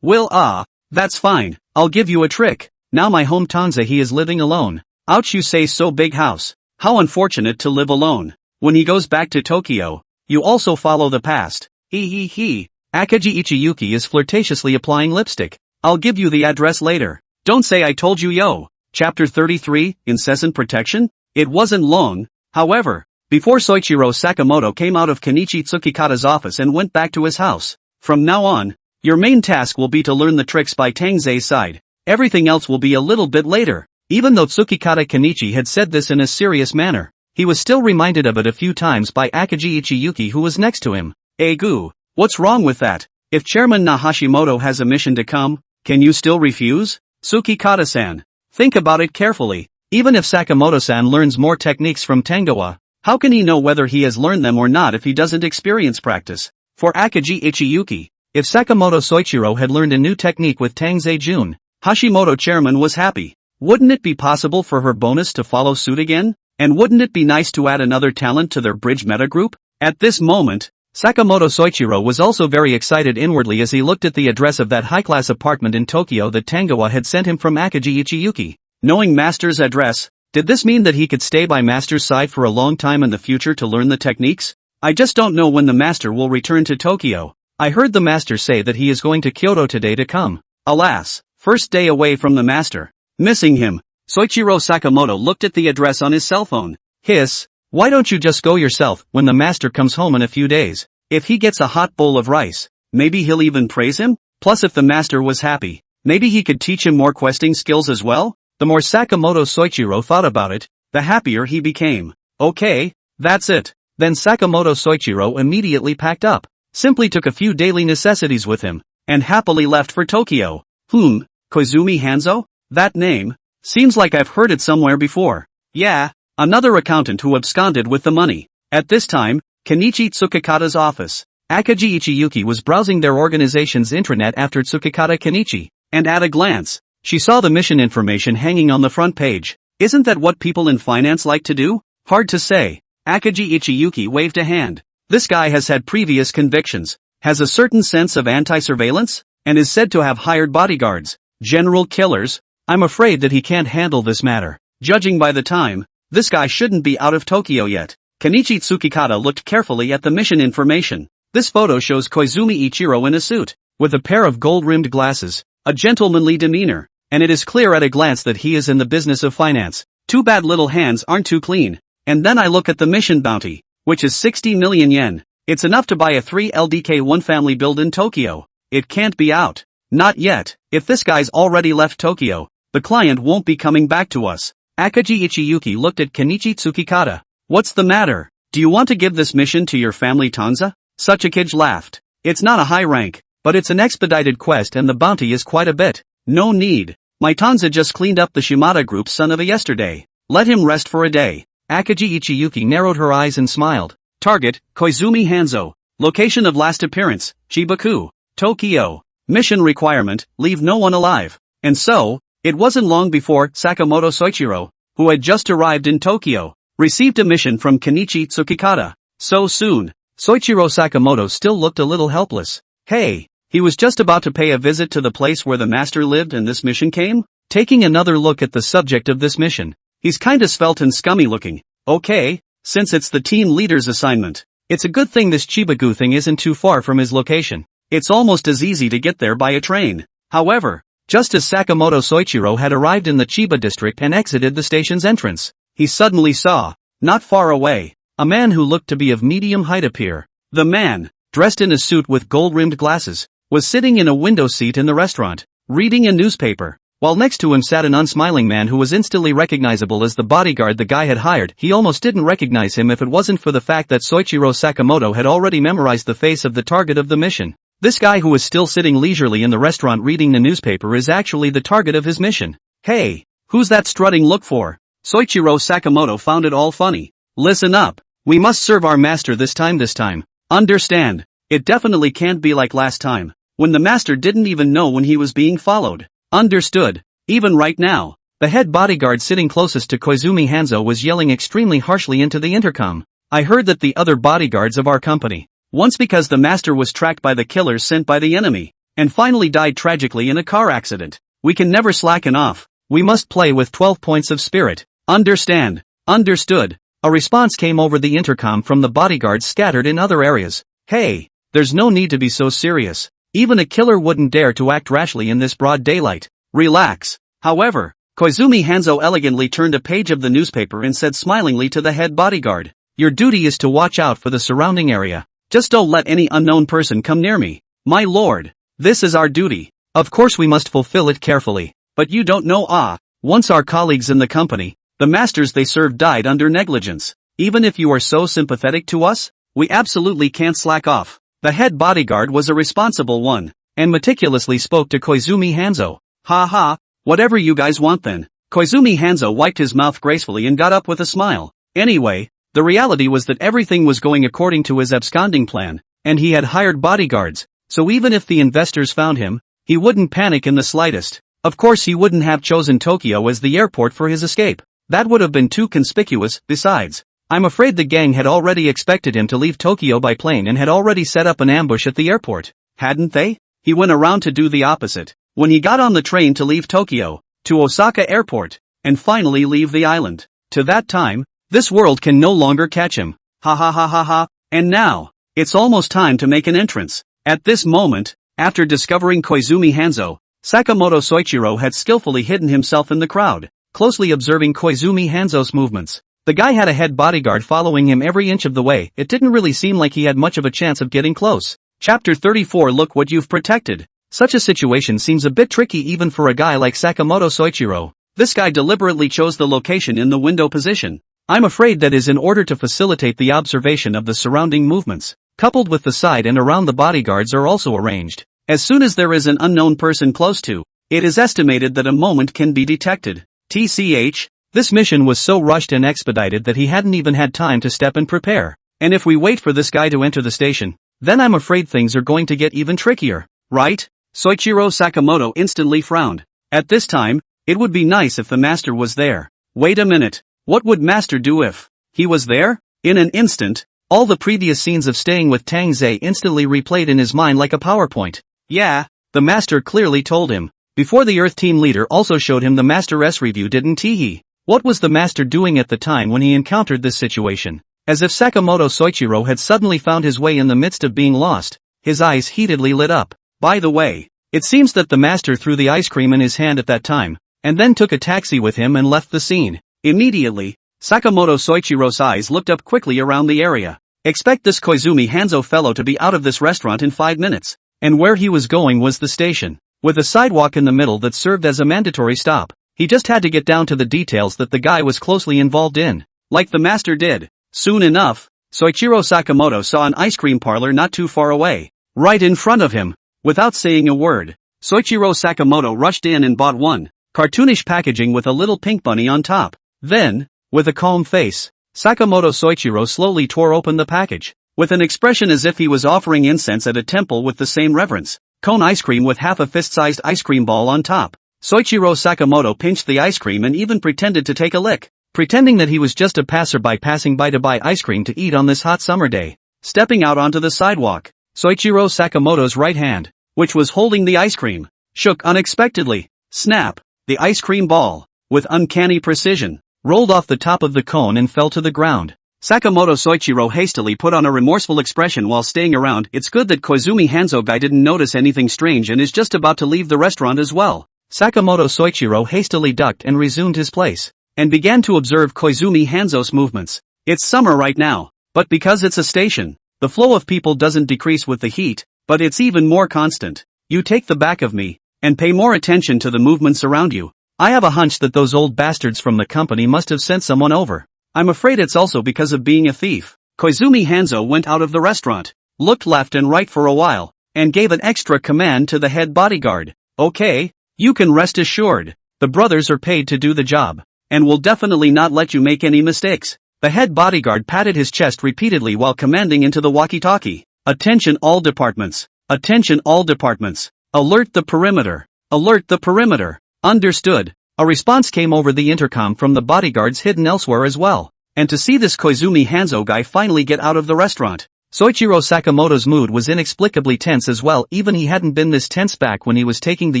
Well, that's fine, I'll give you a trick. Now my home Tang Ze he is living alone. Ouch you say so big house. How unfortunate to live alone. When he goes back to Tokyo, you also follow the past. Akagi Ichiyuki is flirtatiously applying lipstick. I'll give you the address later. Don't say I told you yo. Chapter 33, Incessant Protection? It wasn't long, however, before Soichiro Sakamoto came out of Kenichi Tsukikata's office and went back to his house. From now on, your main task will be to learn the tricks by Tang Ze's side. Everything else will be a little bit later. Even though Tsukikata Kenichi had said this in a serious manner, he was still reminded of it a few times by Akagi Ichiyuki, who was next to him. Egu, what's wrong with that? If Chairman Hashimoto has a mission to come, can you still refuse? Tsukikata-san, think about it carefully. Even if Sakamoto-san learns more techniques from Tangoa, how can he know whether he has learned them or not if he doesn't experience practice? For Akagi Ichiyuki, if Sakamoto Soichiro had learned a new technique with Tang Ze Jun, Hashimoto chairman was happy. Wouldn't it be possible for her bonus to follow suit again? And wouldn't it be nice to add another talent to their bridge meta group? At this moment, Sakamoto Soichiro was also very excited inwardly as he looked at the address of that high-class apartment in Tokyo that Tangoa had sent him from Akagi Ichiyuki. Knowing Master's address, did this mean that he could stay by Master's side for a long time in the future to learn the techniques? I just don't know when the Master will return to Tokyo. I heard the Master say that he is going to Kyoto today to come. Alas, first day away from the Master. Missing him. Soichiro Sakamoto looked at the address on his cell phone. Hiss, why don't you just go yourself when the Master comes home in a few days? If he gets a hot bowl of rice, maybe he'll even praise him? Plus if the Master was happy, maybe he could teach him more questing skills as well? The more Sakamoto Soichiro thought about it, the happier he became. Okay, that's it. Then Sakamoto Soichiro immediately packed up, simply took a few daily necessities with him, and happily left for Tokyo. Koizumi Hanzo? That name? Seems like I've heard it somewhere before. Yeah, another accountant who absconded with the money. At this time, Kenichi Tsukikata's office. Akagi Ichiyuki was browsing their organization's intranet after Tsukikata Kenichi, and at a glance, she saw the mission information hanging on the front page. Isn't that what people in finance like to do? Hard to say. Akagi Ichiyuki waved a hand. This guy has had previous convictions, has a certain sense of anti-surveillance, and is said to have hired bodyguards, general killers. I'm afraid that he can't handle this matter. Judging by the time, this guy shouldn't be out of Tokyo yet. Kenichi Tsukikata looked carefully at the mission information. This photo shows Koizumi Ichiro in a suit, with a pair of gold-rimmed glasses, a gentlemanly demeanor, and it is clear at a glance that he is in the business of finance. Too bad little hands aren't too clean. And then I look at the mission bounty, which is 60 million yen. It's enough to buy a 3 LDK1 family build in Tokyo. It can't be out. Not yet. If this guy's already left Tokyo, the client won't be coming back to us. Akagi Ichiyuki looked at Kenichi Tsukikata. What's the matter? Do you want to give this mission to your family Tanza? Sachikage laughed. It's not a high rank, but it's an expedited quest and the bounty is quite a bit. No need. My Tanza just cleaned up the Shimada group's son of a yesterday. Let him rest for a day. Akagi Ichiyuki narrowed her eyes and smiled. Target, Koizumi Hanzo. Location of last appearance, Chibaku, Tokyo. Mission requirement, leave no one alive. And so, it wasn't long before Sakamoto Soichiro, who had just arrived in Tokyo, received a mission from Kenichi Tsukikata. So soon, Soichiro Sakamoto still looked a little helpless. Hey, he was just about to pay a visit to the place where the Master lived and this mission came? Taking another look at the subject of this mission, he's kinda svelte and scummy looking. Okay, since it's the team leader's assignment, it's a good thing this Chibaku thing isn't too far from his location. It's almost as easy to get there by a train. However, just as Sakamoto Soichiro had arrived in the Chiba district and exited the station's entrance, he suddenly saw, not far away, a man who looked to be of medium height appear. The man, dressed in a suit with gold-rimmed glasses, was sitting in a window seat in the restaurant, reading a newspaper, while next to him sat an unsmiling man who was instantly recognizable as the bodyguard the guy had hired. He almost didn't recognize him if it wasn't for the fact that Soichiro Sakamoto had already memorized the face of the target of the mission. This guy who was still sitting leisurely in the restaurant reading the newspaper is actually the target of his mission. Hey, who's that strutting look for? Soichiro Sakamoto found it all funny. Listen up. We must serve our master this time. Understand. It definitely can't be like last time, when the master didn't even know when he was being followed. Understood. Even right now, the head bodyguard sitting closest to Koizumi Hanzo was yelling extremely harshly into the intercom. I heard that the other bodyguards of our company, once because the master was tracked by the killers sent by the enemy, and finally died tragically in a car accident. We can never slacken off. We must play with 12 points of spirit. Understand. Understood. A response came over the intercom from the bodyguards scattered in other areas. Hey, there's no need to be so serious. Even a killer wouldn't dare to act rashly in this broad daylight. Relax. However, Koizumi Hanzo elegantly turned a page of the newspaper and said smilingly to the head bodyguard, "Your duty is to watch out for the surrounding area. Just don't let any unknown person come near me. My lord, this is our duty. Of course we must fulfill it carefully. But you don't know once our colleagues in the company, the masters they served died under negligence. Even if you are so sympathetic to us, we absolutely can't slack off." The head bodyguard was a responsible one, and meticulously spoke to Koizumi Hanzo. "Ha ha, whatever you guys want then." Koizumi Hanzo wiped his mouth gracefully and got up with a smile. Anyway, the reality was that everything was going according to his absconding plan, and he had hired bodyguards, so even if the investors found him, he wouldn't panic in the slightest. Of course he wouldn't have chosen Tokyo as the airport for his escape. That would have been too conspicuous. Besides, I'm afraid the gang had already expected him to leave Tokyo by plane and had already set up an ambush at the airport, hadn't they? He went around to do the opposite. When he got on the train to leave Tokyo, to Osaka airport, and finally leave the island, to that time, this world can no longer catch him. Ha ha ha ha ha. And now, it's almost time to make an entrance. At this moment, after discovering Koizumi Hanzo, Sakamoto Soichiro had skillfully hidden himself in the crowd, closely observing Koizumi Hanzo's movements. The guy had a head bodyguard following him every inch of the way. It didn't really seem like he had much of a chance of getting close. Chapter 34. Look what you've protected. Such a situation seems a bit tricky even for a guy like Sakamoto Soichiro. This guy deliberately chose the location in the window position. I'm afraid that is in order to facilitate the observation of the surrounding movements, coupled with the side and around the bodyguards are also arranged. As soon as there is an unknown person close to, it is estimated that a moment can be detected. TCH, this mission was so rushed and expedited that he hadn't even had time to step and prepare. And if we wait for this guy to enter the station, then I'm afraid things are going to get even trickier, right? Soichiro Sakamoto instantly frowned. At this time, it would be nice if the master was there. Wait a minute, what would master do if he was there? In an instant, all the previous scenes of staying with Tang Ze instantly replayed in his mind like a PowerPoint. Yeah, the master clearly told him. Before the Earth team leader also showed him the master's review, didn't he? What was the master doing at the time when he encountered this situation? As if Sakamoto Soichiro had suddenly found his way in the midst of being lost, his eyes heatedly lit up. By the way, it seems that the master threw the ice cream in his hand at that time, and then took a taxi with him and left the scene. Immediately, Sakamoto Soichiro's eyes looked up quickly around the area. Expect this Koizumi Hanzo fellow to be out of this restaurant in 5 minutes. And where he was going was the station, with a sidewalk in the middle that served as a mandatory stop. He just had to get down to the details that the guy was closely involved in, like the master did. Soon enough, Soichiro Sakamoto saw an ice cream parlor not too far away, right in front of him. Without saying a word, Soichiro Sakamoto rushed in and bought one, cartoonish packaging with a little pink bunny on top. Then, with a calm face, Sakamoto Soichiro slowly tore open the package, with an expression as if he was offering incense at a temple with the same reverence. Cone ice cream with half a fist-sized ice cream ball on top. Soichiro Sakamoto pinched the ice cream and even pretended to take a lick, pretending that he was just a passerby passing by to buy ice cream to eat on this hot summer day. Stepping out onto the sidewalk, Soichiro Sakamoto's right hand, which was holding the ice cream, shook unexpectedly. Snap! The ice cream ball, with uncanny precision, rolled off the top of the cone and fell to the ground. Sakamoto Soichiro hastily put on a remorseful expression while staying around. It's good that Koizumi Hanzo guy didn't notice anything strange and is just about to leave the restaurant as well. Sakamoto Soichiro hastily ducked and resumed his place, and began to observe Koizumi Hanzo's movements. It's summer right now, but because it's a station, the flow of people doesn't decrease with the heat, but it's even more constant. You take the back of me, and pay more attention to the movements around you. I have a hunch that those old bastards from the company must have sent someone over. I'm afraid it's also because of being a thief. Koizumi Hanzo went out of the restaurant, looked left and right for a while, and gave an extra command to the head bodyguard. Okay, you can rest assured, the brothers are paid to do the job, and will definitely not let you make any mistakes. The head bodyguard patted his chest repeatedly while commanding into the walkie-talkie. Attention all departments. Attention all departments. Alert the perimeter. Alert the perimeter. Understood. A response came over the intercom from the bodyguards hidden elsewhere as well. And to see this Koizumi Hanzo guy finally get out of the restaurant, Soichiro Sakamoto's mood was inexplicably tense as well. Even he hadn't been this tense back when he was taking the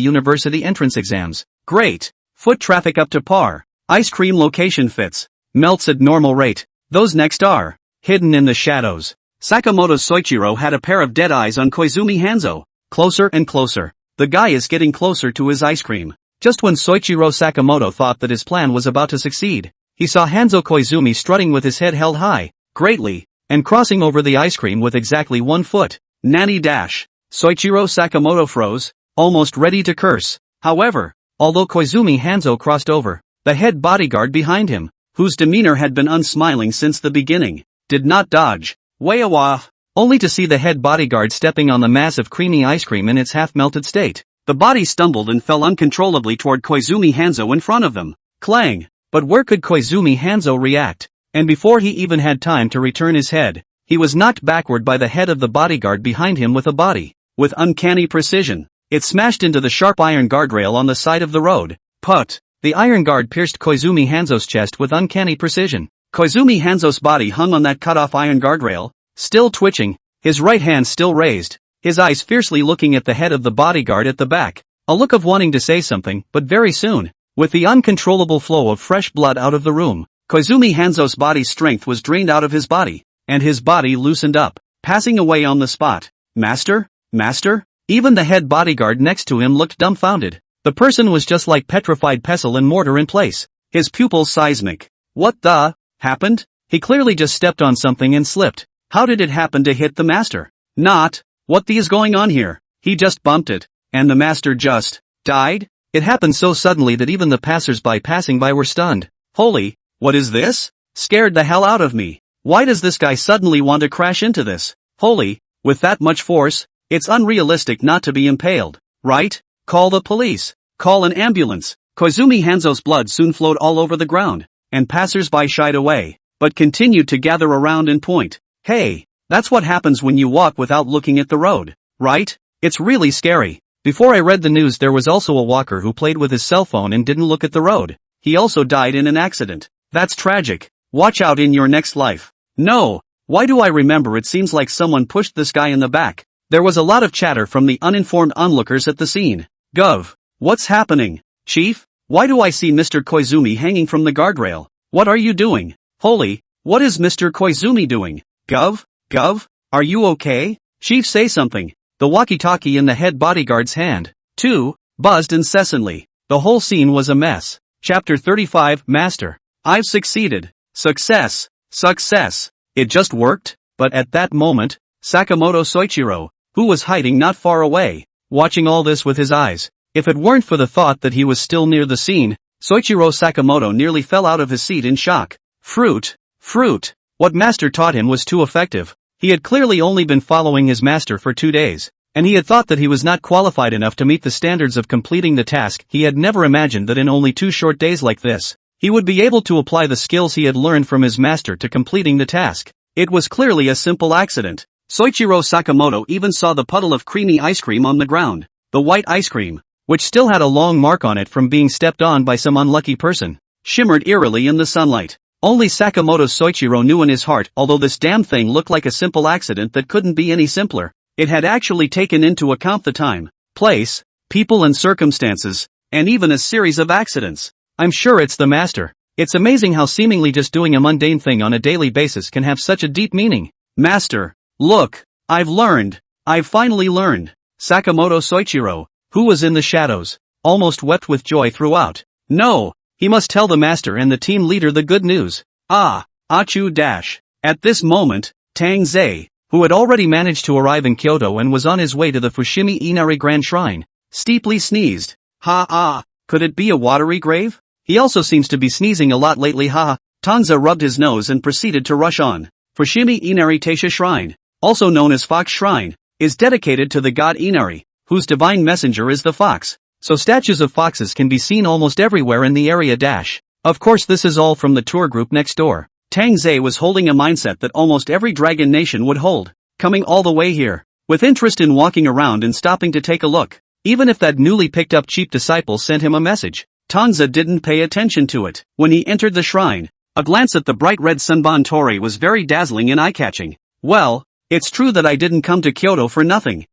university entrance exams. Great. Foot traffic up to par. Ice cream location fits. Melts at normal rate. Those next are hidden in the shadows. Sakamoto Soichiro had a pair of dead eyes on Koizumi Hanzo. Closer and closer. The guy is getting closer to his ice cream. Just when Soichiro Sakamoto thought that his plan was about to succeed, he saw Hanzo Koizumi strutting with his head held high, greatly, and crossing over the ice cream with exactly 1 foot. Nanny dash. Soichiro Sakamoto froze, almost ready to curse. However, although Koizumi Hanzo crossed over, the head bodyguard behind him, whose demeanor had been unsmiling since the beginning, did not dodge. Wayawa. Only to see the head bodyguard stepping on the massive creamy ice cream in its half-melted state. The body stumbled and fell uncontrollably toward Koizumi Hanzo in front of them. Clang! But where could Koizumi Hanzo react? And before he even had time to return his head, he was knocked backward by the head of the bodyguard behind him with a body. With uncanny precision, it smashed into the sharp iron guardrail on the side of the road. Put! The iron guard pierced Koizumi Hanzo's chest with uncanny precision. Koizumi Hanzo's body hung on that cut-off iron guardrail, still twitching, his right hand still raised, his eyes fiercely looking at the head of the bodyguard at the back, a look of wanting to say something, but very soon, with the uncontrollable flow of fresh blood out of the room, Koizumi Hanzo's body's strength was drained out of his body, and his body loosened up, passing away on the spot. Master? Master? Even the head bodyguard next to him looked dumbfounded. The person was just like petrified pestle and mortar in place, his pupils seismic. What the happened? He clearly just stepped on something and slipped. How did it happen to hit the master? Not. What the is going on here? He just bumped it, and the master just died? It happened so suddenly that even the passers-by passing by were stunned. Holy, what is this? Scared the hell out of me. Why does this guy suddenly want to crash into this? Holy, with that much force, it's unrealistic not to be impaled, right? Call the police. Call an ambulance. Koizumi Hanzo's blood soon flowed all over the ground, and passers-by shied away, but continued to gather around and point. Hey, that's what happens when you walk without looking at the road, right? It's really scary. Before I read the news, there was also a walker who played with his cell phone and didn't look at the road. He also died in an accident. That's tragic. Watch out in your next life. No, why do I remember it seems like someone pushed this guy in the back? There was a lot of chatter from the uninformed onlookers at the scene. Gov. What's happening? Chief? Why do I see Mr. Koizumi hanging from the guardrail? What are you doing? Holy, what is Mr. Koizumi doing? Gov? Gov? Are you okay? Chief, say something. The walkie-talkie in the head bodyguard's hand, too, buzzed incessantly. The whole scene was a mess. Chapter 35, Master. I've succeeded. Success. Success. It just worked. But at that moment, Sakamoto Soichiro, who was hiding not far away, watching all this with his eyes. If it weren't for the thought that he was still near the scene, Soichiro Sakamoto nearly fell out of his seat in shock. Fruit. Fruit. What Master taught him was too effective. He had clearly only been following his master for 2 days, and he had thought that he was not qualified enough to meet the standards of completing the task. He had never imagined that in only 2 short days like this, he would be able to apply the skills he had learned from his master to completing the task. It was clearly a simple accident. Soichiro Sakamoto even saw the puddle of creamy ice cream on the ground. The white ice cream, which still had a long mark on it from being stepped on by some unlucky person, shimmered eerily in the sunlight. Only Sakamoto Soichiro knew in his heart, although this damn thing looked like a simple accident that couldn't be any simpler, it had actually taken into account the time, place, people and circumstances, and even a series of accidents. I'm sure it's the master. It's amazing how seemingly just doing a mundane thing on a daily basis can have such a deep meaning. Master, look, I've learned. I've finally learned. Sakamoto Soichiro, who was in the shadows, almost wept with joy throughout. No, he must tell the master and the team leader the good news. Achu dash. At this moment, Tang Ze, who had already managed to arrive in Kyoto and was on his way to the Fushimi Inari Grand Shrine, steeply sneezed. Could it be a watery grave? He also seems to be sneezing a lot lately. Tang Ze rubbed his nose and proceeded to rush on. Fushimi Inari Taisha Shrine, also known as Fox Shrine, is dedicated to the god Inari, whose divine messenger is the fox. So statues of foxes can be seen almost everywhere in the area. Of course, this is all from the tour group next door. Tang Ze was holding a mindset that almost every dragon nation would hold, coming all the way here, with interest in walking around and stopping to take a look. Even if that newly picked up cheap disciple sent him a message, Tang Ze didn't pay attention to it. When he entered the shrine, a glance at the bright red Sunban Torii was very dazzling and eye-catching. Well, it's true that I didn't come to Kyoto for nothing.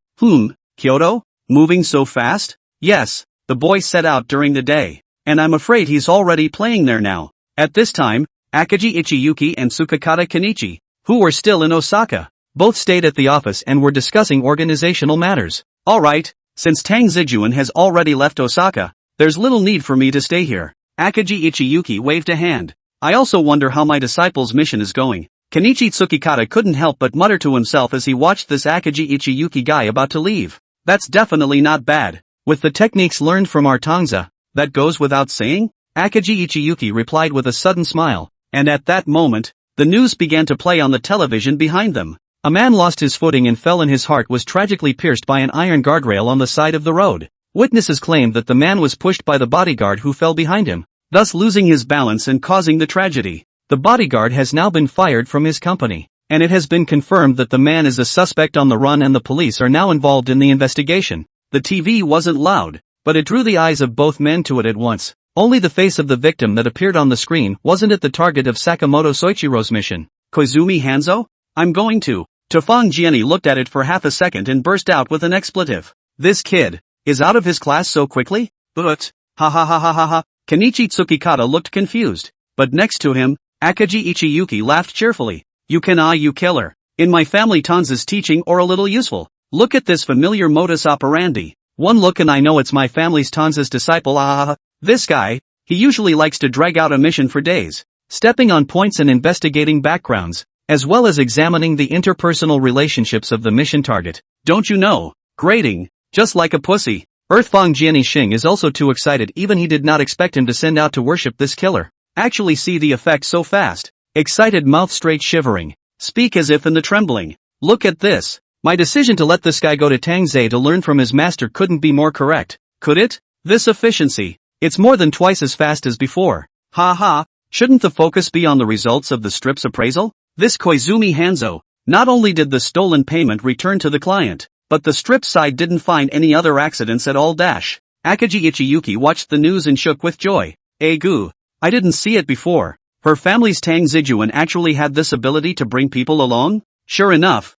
Kyoto? Moving so fast? Yes, the boy set out during the day, and I'm afraid he's already playing there now. At this time, Akagi Ichiyuki and Tsukakata Kenichi, who were still in Osaka, both stayed at the office and were discussing organizational matters. Alright, since Tang Zijuan has already left Osaka, There's little need for me to stay here. Akagi Ichiyuki waved a hand. I also wonder how my disciple's mission is going. Kenichi Tsukikata couldn't help but mutter to himself as he watched this Akagi Ichiyuki guy about to leave. That's definitely not bad. With the techniques learned from our Tang Ze, that goes without saying? Akagi Ichiyuki replied with a sudden smile, and at that moment, the news began to play on the television behind them. A man lost his footing and fell, and his heart was tragically pierced by an iron guardrail on the side of the road. Witnesses claimed that the man was pushed by the bodyguard who fell behind him, thus losing his balance and causing the tragedy. The bodyguard has now been fired from his company, and it has been confirmed that the man is a suspect on the run and the police are now involved in the investigation. The TV wasn't loud, but it drew the eyes of both men to it at once. Only the face of the victim that appeared on the screen wasn't it the target of Sakamoto Soichiro's mission. Koizumi Hanzo? I'm going to. Tofang Jiani looked at it for half a second and burst out with an expletive. This kid is out of his class so quickly? But, ha ha ha ha ha ha. Kenichi Tsukikata looked confused, but next to him, Akagi Ichiyuki laughed cheerfully. You killer. In my family Tanza's teaching or a little useful. Look at this familiar modus operandi. One look and I know it's my family's Tanza's disciple. This guy, he usually likes to drag out a mission for days, stepping on points and investigating backgrounds, as well as examining the interpersonal relationships of the mission target. Don't you know? Grading, just like a pussy. Earthfang Jiani Xing is also too excited, even he did not expect him to send out to worship this killer. Actually see the effect so fast. Excited mouth straight shivering. Speak as if in the trembling. Look at this. My decision to let this guy go to Tang Ze to learn from his master couldn't be more correct. Could it? This efficiency. It's more than twice as fast as before. Ha ha. Shouldn't the focus be on the results of the strip's appraisal? This Koizumi Hanzo. Not only did the stolen payment return to the client, but the strip side didn't find any other accidents at all. Akagi Ichiyuki watched the news and shook with joy. Goo. I didn't see it before. Her family's Tang Zijuan actually had this ability to bring people along? Sure enough.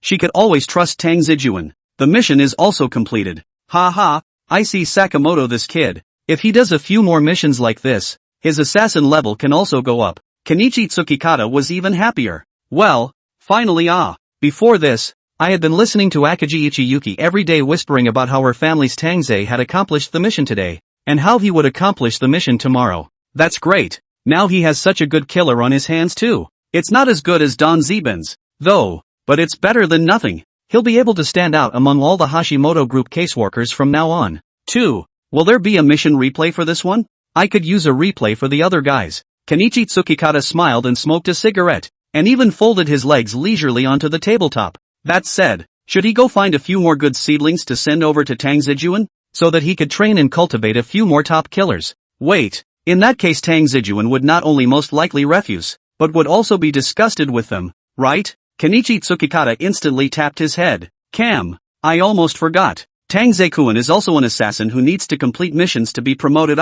She could always trust Tang Zijuan. The mission is also completed. Ha ha. I see Sakamoto, this kid. If he does a few more missions like this, his assassin level can also go up. Kenichi Tsukikata was even happier. Well, finally. Before this, I had been listening to Akagi Ichiyuki every day whispering about how her family's Tang Ze had accomplished the mission today, and how he would accomplish the mission tomorrow. That's great. Now he has such a good killer on his hands too. It's not as good as Don Zeben's, though, but it's better than nothing. He'll be able to stand out among all the Hashimoto group caseworkers from now on. 2. Will there be a mission replay for this one? I could use a replay for the other guys. Kenichi Tsukikata smiled and smoked a cigarette, and even folded his legs leisurely onto the tabletop. That said, should he go find a few more good seedlings to send over to Tang Zijuan, so that he could train and cultivate a few more top killers? Wait, in that case Tang Zijuan would not only most likely refuse, but would also be disgusted with them, right? Kenichi Tsukikata instantly tapped his head. I almost forgot. Tang Ze-kun is also an assassin who needs to complete missions to be promoted.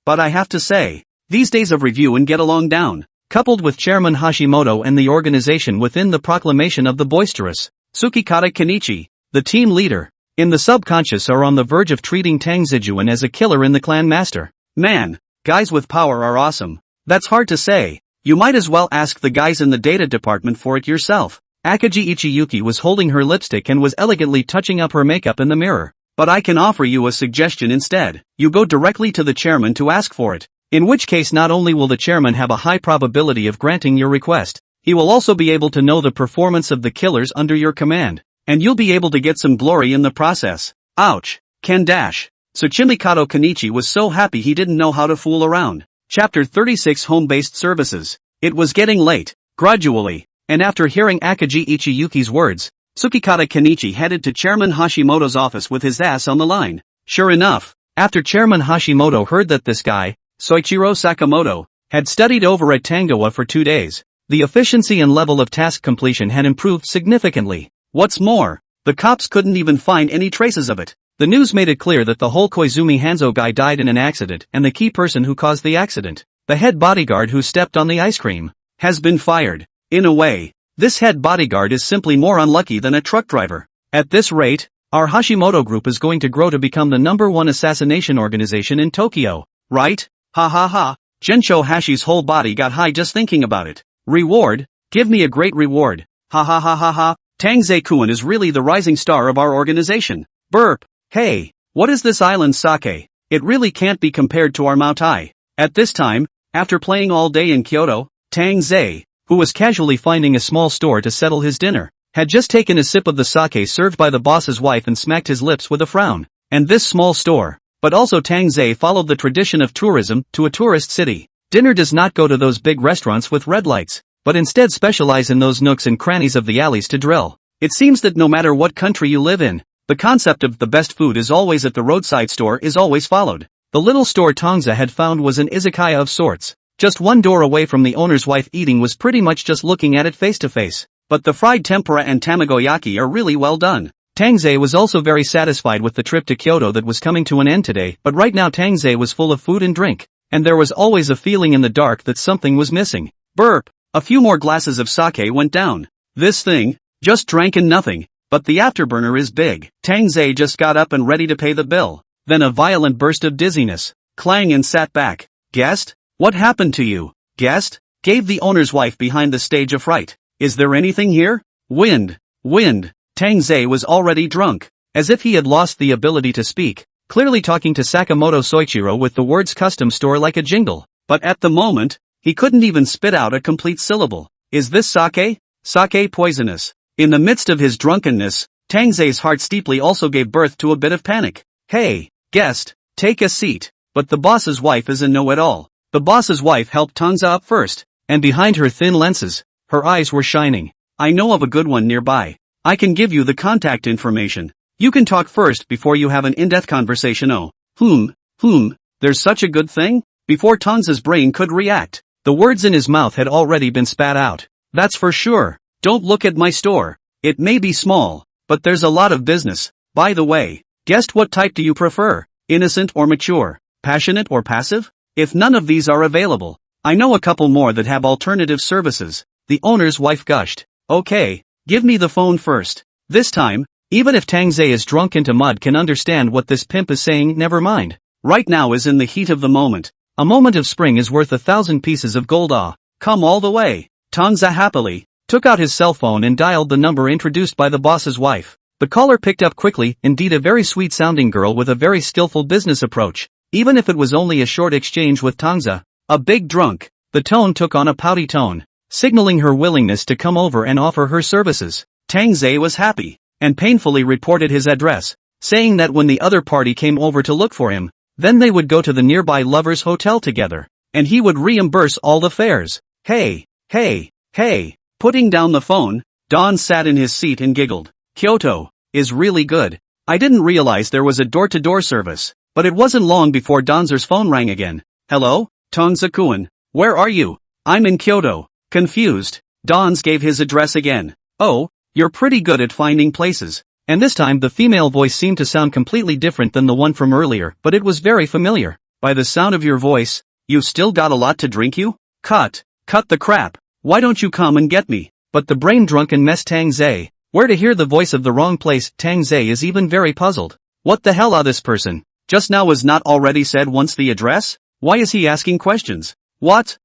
But I have to say, these days of review and get along down, coupled with Chairman Hashimoto and the organization within the proclamation of the boisterous Tsukikata Kenichi, the team leader, in the subconscious are on the verge of treating Tang Zijuan as a killer in the clan master. Man, guys with power are awesome. That's hard to say. You might as well ask the guys in the data department for it yourself. Akagi Ichiyuki was holding her lipstick and was elegantly touching up her makeup in the mirror. But I can offer you a suggestion instead. You go directly to the chairman to ask for it. In which case not only will the chairman have a high probability of granting your request, he will also be able to know the performance of the killers under your command, and you'll be able to get some glory in the process. Ouch. Ken dash. Tsuchimikato Kenichi was so happy he didn't know how to fool around. Chapter 36 Home-Based Services. It was getting late, gradually, and after hearing Akagi Ichiyuki's words, Tsukikata Kenichi headed to Chairman Hashimoto's office with his ass on the line. Sure enough, after Chairman Hashimoto heard that this guy, Soichiro Sakamoto, had studied over at Tangoa for 2 days, the efficiency and level of task completion had improved significantly. What's more, the cops couldn't even find any traces of it. The news made it clear that the whole Koizumi Hanzo guy died in an accident, and the key person who caused the accident, the head bodyguard who stepped on the ice cream, has been fired. In a way, this head bodyguard is simply more unlucky than a truck driver. At this rate, our Hashimoto group is going to grow to become the #1 assassination organization in Tokyo, right? Ha ha ha. Gensho Hashi's whole body got high just thinking about it. Reward? Give me a great reward. Ha ha ha ha ha. Tang Ze-kun is really the rising star of our organization. Burp. Hey, what is this island sake? It really can't be compared to our Moutai. At this time, after playing all day in Kyoto, Tang Ze, who was casually finding a small store to settle his dinner, had just taken a sip of the sake served by the boss's wife and smacked his lips with a frown. And this small store, but also Tang Ze, followed the tradition of tourism to a tourist city. Dinner does not go to those big restaurants with red lights, but instead specialize in those nooks and crannies of the alleys to drill. It seems that no matter what country you live in, the concept of the best food is always at the roadside store is always followed. The little store Tang Ze had found was an izakaya of sorts. Just one door away from the owner's wife eating was pretty much just looking at it face to face. But the fried tempura and tamagoyaki are really well done. Tang Ze was also very satisfied with the trip to Kyoto that was coming to an end today, but right now Tang Ze was full of food and drink, and there was always a feeling in the dark that something was missing. Burp! A few more glasses of sake went down. This thing, just drank and nothing, but the afterburner is big. Tang Ze just got up and ready to pay the bill. Then a violent burst of dizziness. Clang and sat back. Guest? What happened to you? Guest? Gave the owner's wife behind the stage a fright. Is there anything here? Wind. Wind. Tang Ze was already drunk. As if he had lost the ability to speak. Clearly talking to Sakamoto Soichiro with the words custom store like a jingle. But at the moment, he couldn't even spit out a complete syllable. Is this sake? Sake poisonous. In the midst of his drunkenness, Tang Ze's heart steeply also gave birth to a bit of panic. Hey, guest, take a seat. But the boss's wife is a know-it-all. The boss's wife helped Tang Ze up first, and behind her thin lenses, her eyes were shining. I know of a good one nearby. I can give you the contact information. You can talk first before you have an in-depth conversation. Oh, there's such a good thing? Before Tang Ze's brain could react, the words in his mouth had already been spat out. That's for sure. Don't look at my store. It may be small, but there's a lot of business. By the way, guest, what type do you prefer? Innocent or mature? Passionate or passive? If none of these are available, I know a couple more that have alternative services. The owner's wife gushed. Okay, give me the phone first. This time, even if Tang Ze is drunk into mud can understand what this pimp is saying, never mind. Right now is in the heat of the moment. A moment of spring is worth 1,000 pieces of gold. Come all the way. Tang Ze happily took out his cell phone and dialed the number introduced by the boss's wife. The caller picked up quickly, indeed a very sweet-sounding girl with a very skillful business approach. Even if it was only a short exchange with Tang Ze, a big drunk, the tone took on a pouty tone, signaling her willingness to come over and offer her services. Tang Ze was happy, and painfully reported his address, saying that when the other party came over to look for him, then they would go to the nearby lovers' hotel together, and he would reimburse all the fares. Hey. Putting down the phone, Don sat in his seat and giggled. Kyoto is really good. I didn't realize there was a door-to-door service, but it wasn't long before Don's phone rang again. Hello, Tang Ze-kun, where are you? I'm in Kyoto. Confused, Don's gave his address again. Oh, you're pretty good at finding places. And this time the female voice seemed to sound completely different than the one from earlier, but it was very familiar. By the sound of your voice, you've still got a lot to drink, you? Cut the crap. Why don't you come and get me? But the brain-drunken mess Tang Ze, where to hear the voice of the wrong place? Tang Ze is even very puzzled. What the hell this person? Just now was not already said once the address? Why is he asking questions? What?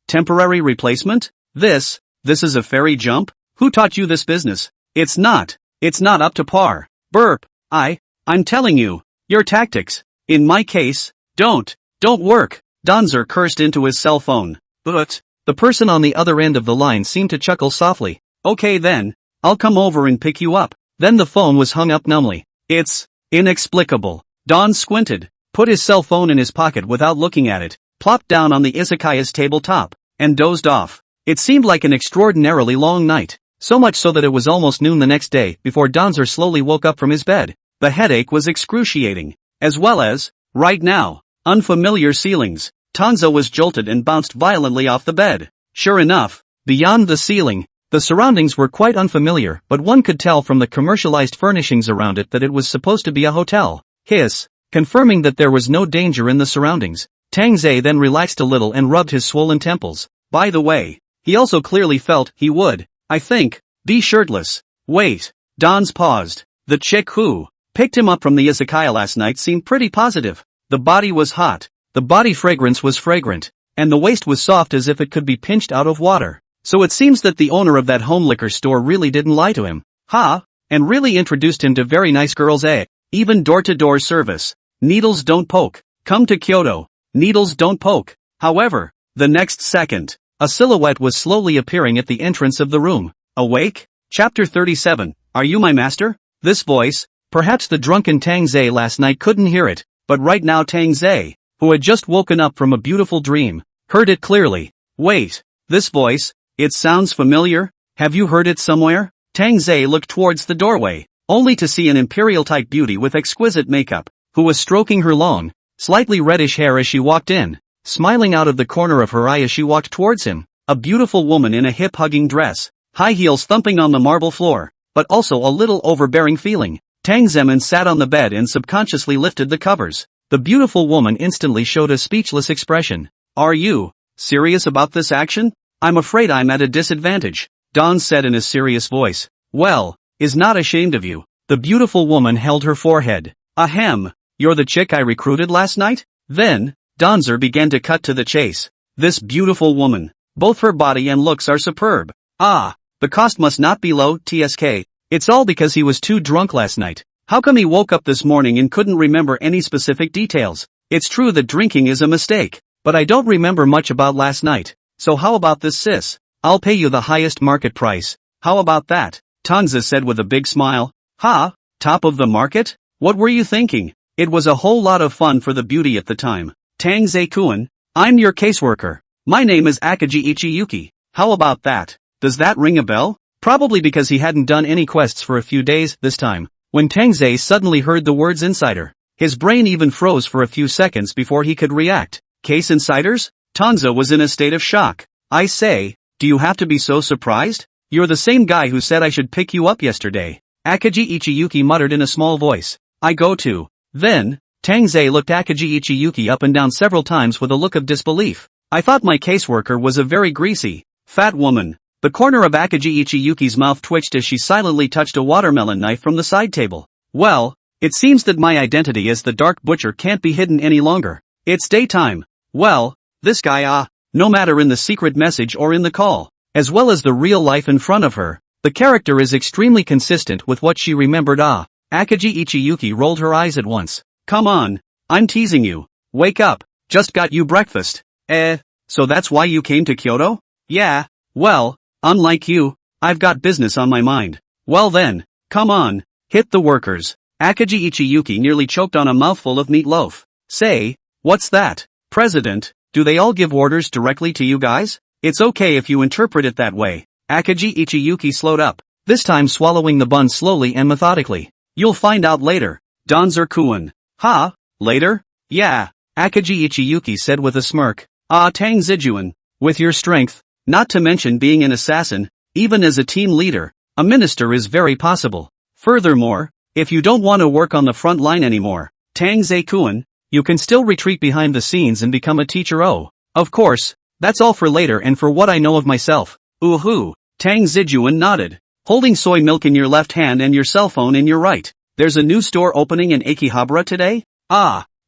Temporary replacement? This is a fairy jump? Who taught you this business? It's not up to par. Burp. I'm telling you, your tactics, in my case, don't work. Donzer cursed into his cell phone. But the person on the other end of the line seemed to chuckle softly. Okay then, I'll come over and pick you up. Then the phone was hung up numbly. It's inexplicable. Don squinted, put his cell phone in his pocket without looking at it, plopped down on the izakaya's tabletop, and dozed off. It seemed like an extraordinarily long night, so much so that it was almost noon the next day before Donzer slowly woke up from his bed. The headache was excruciating, as well as, right now, unfamiliar ceilings. Tang Ze was jolted and bounced violently off the bed. Sure enough, beyond the ceiling, the surroundings were quite unfamiliar, but one could tell from the commercialized furnishings around it that it was supposed to be a hotel. Hiss, confirming that there was no danger in the surroundings. Tang Ze then relaxed a little and rubbed his swollen temples. By the way, he also clearly felt he would, I think, be shirtless. Wait, Don's paused. The chick who picked him up from the izakaya last night seemed pretty positive. The body was hot, the body fragrance was fragrant, and the waist was soft as if it could be pinched out of water. So it seems that the owner of that home liquor store really didn't lie to him. And really introduced him to very nice girls. Even door-to-door service. Needles don't poke. Come to Kyoto. Needles don't poke. However, the next second, a silhouette was slowly appearing at the entrance of the room. Awake? Chapter 37. Are you my master? This voice, perhaps the drunken Tang Ze last night couldn't hear it, but right now Tang Ze, who had just woken up from a beautiful dream, heard it clearly. Wait, this voice, it sounds familiar, have you heard it somewhere? Tang Ze looked towards the doorway, only to see an imperial-type beauty with exquisite makeup, who was stroking her long, slightly reddish hair as she walked in, smiling out of the corner of her eye as she walked towards him, a beautiful woman in a hip-hugging dress, high heels thumping on the marble floor, but also a little overbearing feeling. Tang Zeman sat on the bed and subconsciously lifted the covers. The beautiful woman instantly showed a speechless expression. Are you serious about this action? I'm afraid I'm at a disadvantage, Don said in a serious voice. Well, is not ashamed of you. The beautiful woman held her forehead. Ahem, you're the chick I recruited last night? Then, Donzer began to cut to the chase. This beautiful woman, both her body and looks are superb. Ah, the cost must not be low, TSK. It's all because he was too drunk last night. How come he woke up this morning and couldn't remember any specific details? It's true that drinking is a mistake, but I don't remember much about last night. So how about this, sis? I'll pay you the highest market price. How about that? Tang Ze said with a big smile. Ha? Top of the market? What were you thinking? It was a whole lot of fun for the beauty at the time. Tang Ze-kun, I'm your caseworker. My name is Akaji Ichiyuki. How about that? Does that ring a bell? Probably because he hadn't done any quests for a few days this time. When Tang Ze suddenly heard the words insider, his brain even froze for a few seconds before he could react. Case insiders? Tang Ze was in a state of shock. I say, do you have to be so surprised? You're the same guy who said I should pick you up yesterday. Akaji Ichiyuki muttered in a small voice. I go to. Then, Tang Ze looked Akaji Ichiyuki up and down several times with a look of disbelief. I thought my caseworker was a very greasy, fat woman. The corner of Akaji Ichiyuki's mouth twitched as she silently touched a watermelon knife from the side table. Well, it seems that my identity as the Dark Butcher can't be hidden any longer. It's daytime. Well, this guy no matter in the secret message or in the call, as well as the real life in front of her, the character is extremely consistent with what she remembered. Akaji Ichiyuki rolled her eyes at once. Come on, I'm teasing you. Wake up, just got you breakfast. So that's why you came to Kyoto? Yeah, well, unlike you, I've got business on my mind. Well then, come on, hit the workers. Akaji Ichiyuki nearly choked on a mouthful of meatloaf. Say, what's that? President, do they all give orders directly to you guys? It's okay if you interpret it that way. Akaji Ichiyuki slowed up, this time swallowing the bun slowly and methodically. You'll find out later. Donzer-kun. Ha? Later? Yeah, Akaji Ichiyuki said with a smirk. Tang Zijuan. With your strength, not to mention being an assassin, even as a team leader, a minister is very possible. Furthermore, if you don't want to work on the front line anymore, Tang Ze-kun, you can still retreat behind the scenes and become a teacher. Oh, of course, that's all for later and for what I know of myself. Ooh-hoo. Tang Zijuan nodded, holding soy milk in your left hand and your cell phone in your right. There's a new store opening in Akihabara today?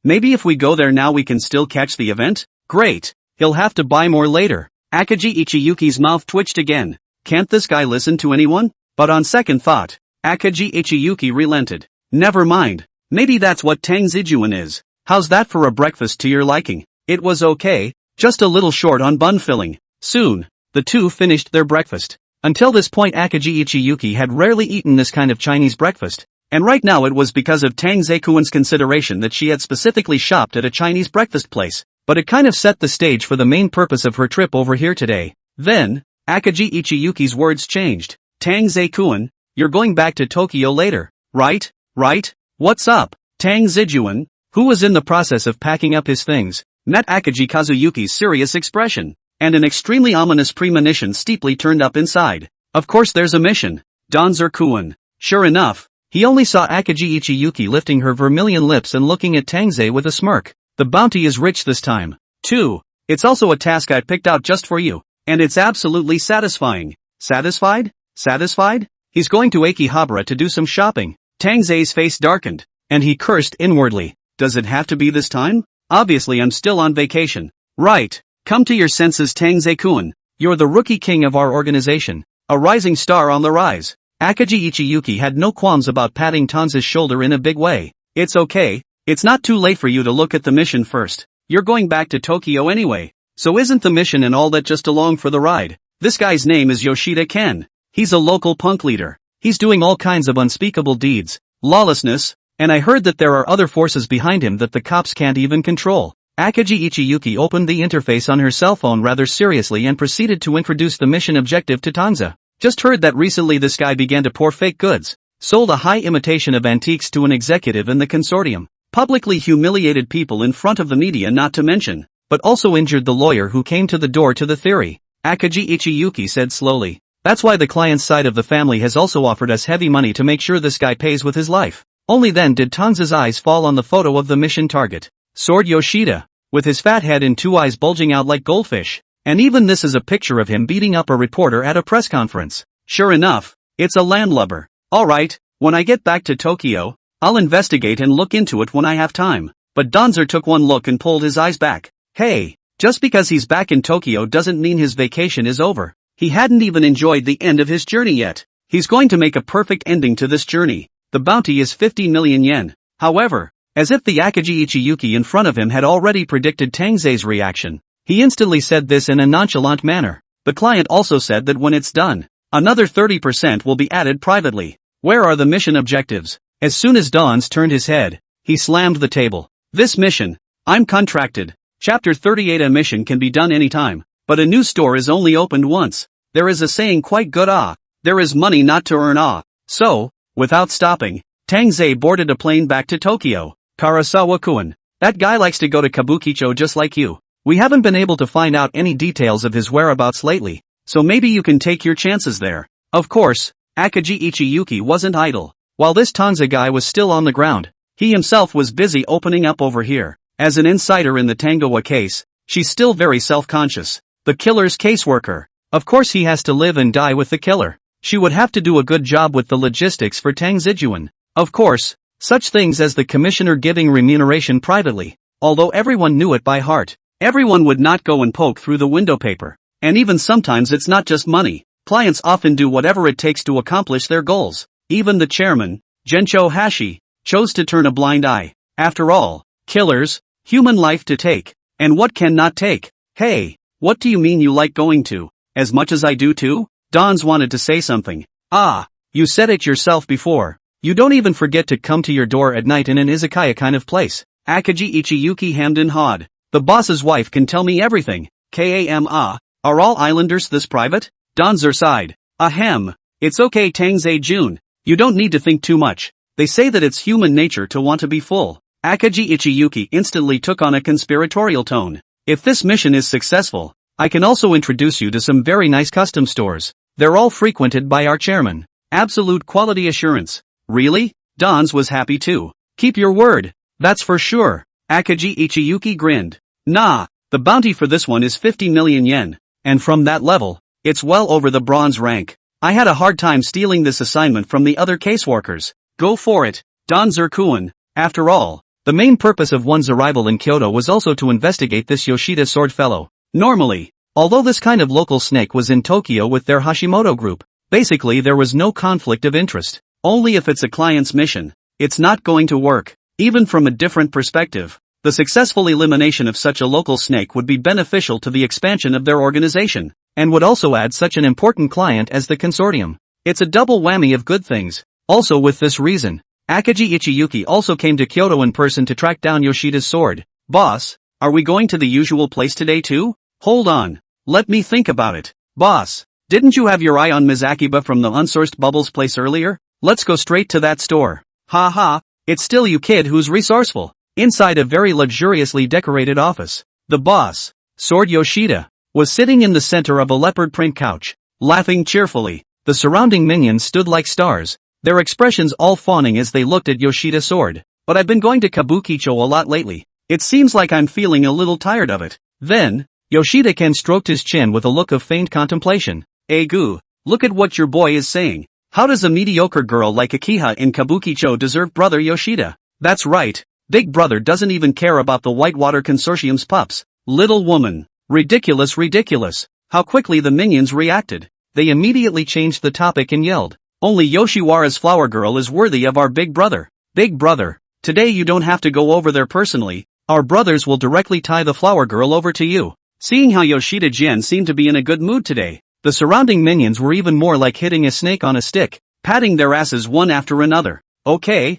Maybe if we go there now we can still catch the event? Great, he'll have to buy more later. Akaji Ichiyuki's mouth twitched again. Can't this guy listen to anyone? But on second thought, Akaji Ichiyuki relented. Never mind, maybe that's what Tang Zijuan is. How's that for a breakfast to your liking? It was okay, just a little short on bun filling. Soon, the two finished their breakfast. Until this point Akaji Ichiyuki had rarely eaten this kind of Chinese breakfast, and right now it was because of Tang Ze-kun's consideration that she had specifically shopped at a Chinese breakfast place, but it kind of set the stage for the main purpose of her trip over here today. Then, Akaji Ichiyuki's words changed. Tang Ze-kun, you're going back to Tokyo later, right? Right? What's up? Tang Zijuan, who was in the process of packing up his things, met Akaji Kazuyuki's serious expression, and an extremely ominous premonition steeply turned up inside. Of course there's a mission. Donzer-kun. Sure enough, he only saw Akaji Ichiyuki lifting her vermilion lips and looking at Tang Ze with a smirk. The bounty is rich this time, too. It's also a task I picked out just for you, and it's absolutely satisfying. Satisfied? Satisfied? He's going to Akihabara to do some shopping. Tang Ze's face darkened, and he cursed inwardly. Does it have to be this time? Obviously I'm still on vacation. Right. Come to your senses Tang Ze-kun. You're the rookie king of our organization. A rising star on the rise. Akaji Ichiyuki had no qualms about patting Tanze's shoulder in a big way. It's okay, It's not too late for you to look at the mission first. You're going back to Tokyo anyway. So isn't the mission and all that just along for the ride? This guy's name is Yoshida Ken. He's a local punk leader. He's doing all kinds of unspeakable deeds, lawlessness, and I heard that there are other forces behind him that the cops can't even control. Akagi Ichiyuki opened the interface on her cell phone rather seriously and proceeded to introduce the mission objective to Tang Ze. Just heard that recently this guy began to pour fake goods, sold a high imitation of antiques to an executive in the consortium, publicly humiliated people in front of the media not to mention, but also injured the lawyer who came to the door to the theory. Akagi Ichiyuki said slowly. That's why the client's side of the family has also offered us heavy money to make sure this guy pays with his life. Only then did Tang Ze's eyes fall on the photo of the mission target. Sword Yoshida, with his fat head and two eyes bulging out like goldfish. And even this is a picture of him beating up a reporter at a press conference. Sure enough, it's a landlubber. Alright, when I get back to Tokyo, I'll investigate and look into it when I have time. But Danzer took one look and pulled his eyes back. Hey, just because he's back in Tokyo doesn't mean his vacation is over. He hadn't even enjoyed the end of his journey yet. He's going to make a perfect ending to this journey. The bounty is 50 million yen. However, as if the Akagi Ichiyuki in front of him had already predicted Tang Ze's reaction, he instantly said this in a nonchalant manner. The client also said that when it's done, another 30% will be added privately. Where are the mission objectives? As soon as Dons turned his head, he slammed the table. This mission, I'm contracted. Chapter 38. A mission can be done anytime, but a new store is only opened once. There is a saying quite good, there is money not to earn, So, without stopping, Tang Ze boarded a plane back to Tokyo. Karasawa-kun, that guy likes to go to Kabukicho just like you. We haven't been able to find out any details of his whereabouts lately, so maybe you can take your chances there. Of course, Akagi Ichiyuki wasn't idle. While this Tang Ze guy was still on the ground, he himself was busy opening up over here. As an insider in the Tangoa case, she's still very self-conscious. The killer's caseworker. Of course he has to live and die with the killer. She would have to do a good job with the logistics for Tang Zijuan. Of course, such things as the commissioner giving remuneration privately. Although everyone knew it by heart, everyone would not go and poke through the window paper. And even sometimes it's not just money. Clients often do whatever it takes to accomplish their goals. Even the chairman, Gencho Hashi, chose to turn a blind eye. After all, killers, human life to take. And what cannot take? Hey, what do you mean you like going to? As much as I do too? Dons wanted to say something. You said it yourself before. You don't even forget to come to your door at night in an izakaya kind of place. Akagi Ichiyuki hemmed and hawed. The boss's wife can tell me everything. Are all islanders this private? Donzer sighed. Ahem. It's okay Tang Ze Jun. You don't need to think too much. They say that it's human nature to want to be full. Akagi Ichiyuki instantly took on a conspiratorial tone. If this mission is successful, I can also introduce you to some very nice custom stores. They're all frequented by our chairman. Absolute quality assurance. Really? Dons was happy too. Keep your word. That's for sure. Akagi Ichiyuki grinned. Nah, the bounty for this one is 50 million yen. And from that level, it's well over the bronze rank. I had a hard time stealing this assignment from the other caseworkers. Go for it, Donzer-kun. After all, the main purpose of one's arrival in Kyoto was also to investigate this Yoshida sword fellow. Normally, although this kind of local snake was in Tokyo with their Hashimoto group, basically there was no conflict of interest. Only if it's a client's mission, it's not going to work. Even from a different perspective, the successful elimination of such a local snake would be beneficial to the expansion of their organization, and would also add such an important client as the consortium. It's a double whammy of good things. Also with this reason, Akagi Ichiyuki also came to Kyoto in person to track down Yoshida's sword. Boss, are we going to the usual place today too? Hold on. Let me think about it. Boss, didn't you have your eye on Ms. Akiba from the unsourced bubbles place earlier? Let's go straight to that store. Ha ha, it's still you kid who's resourceful. Inside a very luxuriously decorated office, the boss, Sword Yoshida, was sitting in the center of a leopard print couch, laughing cheerfully. The surrounding minions stood like stars, their expressions all fawning as they looked at Yoshida's sword. But I've been going to Kabukicho a lot lately. It seems like I'm feeling a little tired of it. Then, Yoshida-ken stroked his chin with a look of faint contemplation. Egu, look at what your boy is saying. How does a mediocre girl like Akiha in Kabukicho deserve brother Yoshida? That's right, Big Brother doesn't even care about the Whitewater Consortium's pups. Little woman. Ridiculous, ridiculous. How quickly the minions reacted. They immediately changed the topic and yelled, only Yoshiwara's flower girl is worthy of our Big Brother. Big Brother. Today you don't have to go over there personally, our brothers will directly tie the flower girl over to you. Seeing how Yoshida-jin seemed to be in a good mood today, the surrounding minions were even more like hitting a snake on a stick, patting their asses one after another. Okay,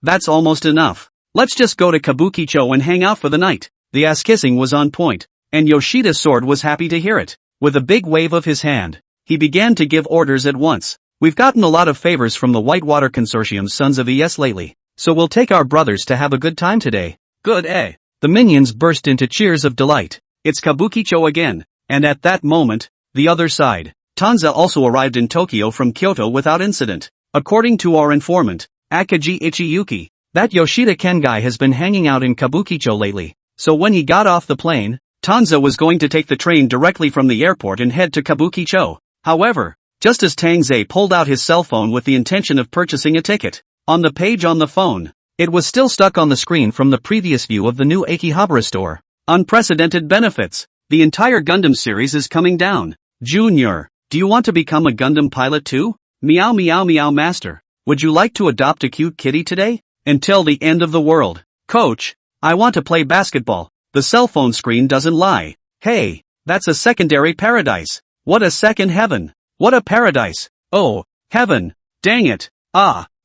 that's almost enough. Let's just go to Kabukicho and hang out for the night. The ass-kissing was on point, and Yoshida's sword was happy to hear it. With a big wave of his hand, he began to give orders at once. We've gotten a lot of favors from the Whitewater Consortium's Sons of ES lately, so we'll take our brothers to have a good time today. Good, eh? The minions burst into cheers of delight. It's Kabukicho again, and at that moment, the other side. Tang Ze also arrived in Tokyo from Kyoto without incident. According to our informant, Akaji Ichiyuki, that Yoshida-ken guy has been hanging out in Kabukicho lately, so when he got off the plane, Tang Ze was going to take the train directly from the airport and head to Kabukicho. However, just as Tang Ze pulled out his cell phone with the intention of purchasing a ticket, on the page on the phone, it was still stuck on the screen from the previous view of the new Akihabara store. Unprecedented benefits. The entire Gundam series is coming down. Junior, do you want to become a Gundam pilot too? Meow meow meow master. Would you like to adopt a cute kitty today? Until the end of the world. Coach, I want to play basketball. The cell phone screen doesn't lie. Hey, that's a secondary paradise. What a second heaven. What a paradise. Oh, heaven. Dang it.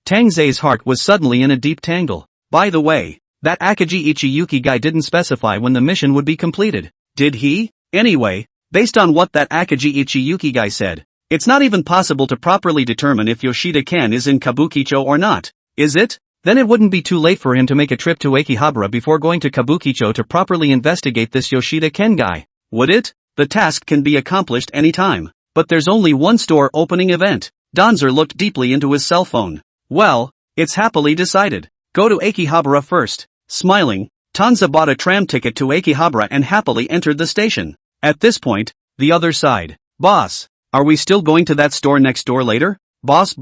Tang Ze's heart was suddenly in a deep tangle. By the way, that Akaji Ichiyuki guy didn't specify when the mission would be completed. Did he? Anyway, based on what that Akaji Ichiyuki guy said, it's not even possible to properly determine if Yoshida-ken is in Kabukicho or not. Is it? Then it wouldn't be too late for him to make a trip to Akihabara before going to Kabukicho to properly investigate this Yoshida-ken guy. Would it? The task can be accomplished anytime. But there's only one store opening event. Danzer looked deeply into his cell phone. Well, it's happily decided. Go to Akihabara first. Smiling, Tang Ze bought a tram ticket to Akihabara and happily entered the station. At this point, the other side. Boss, are we still going to that store next door later? Boss,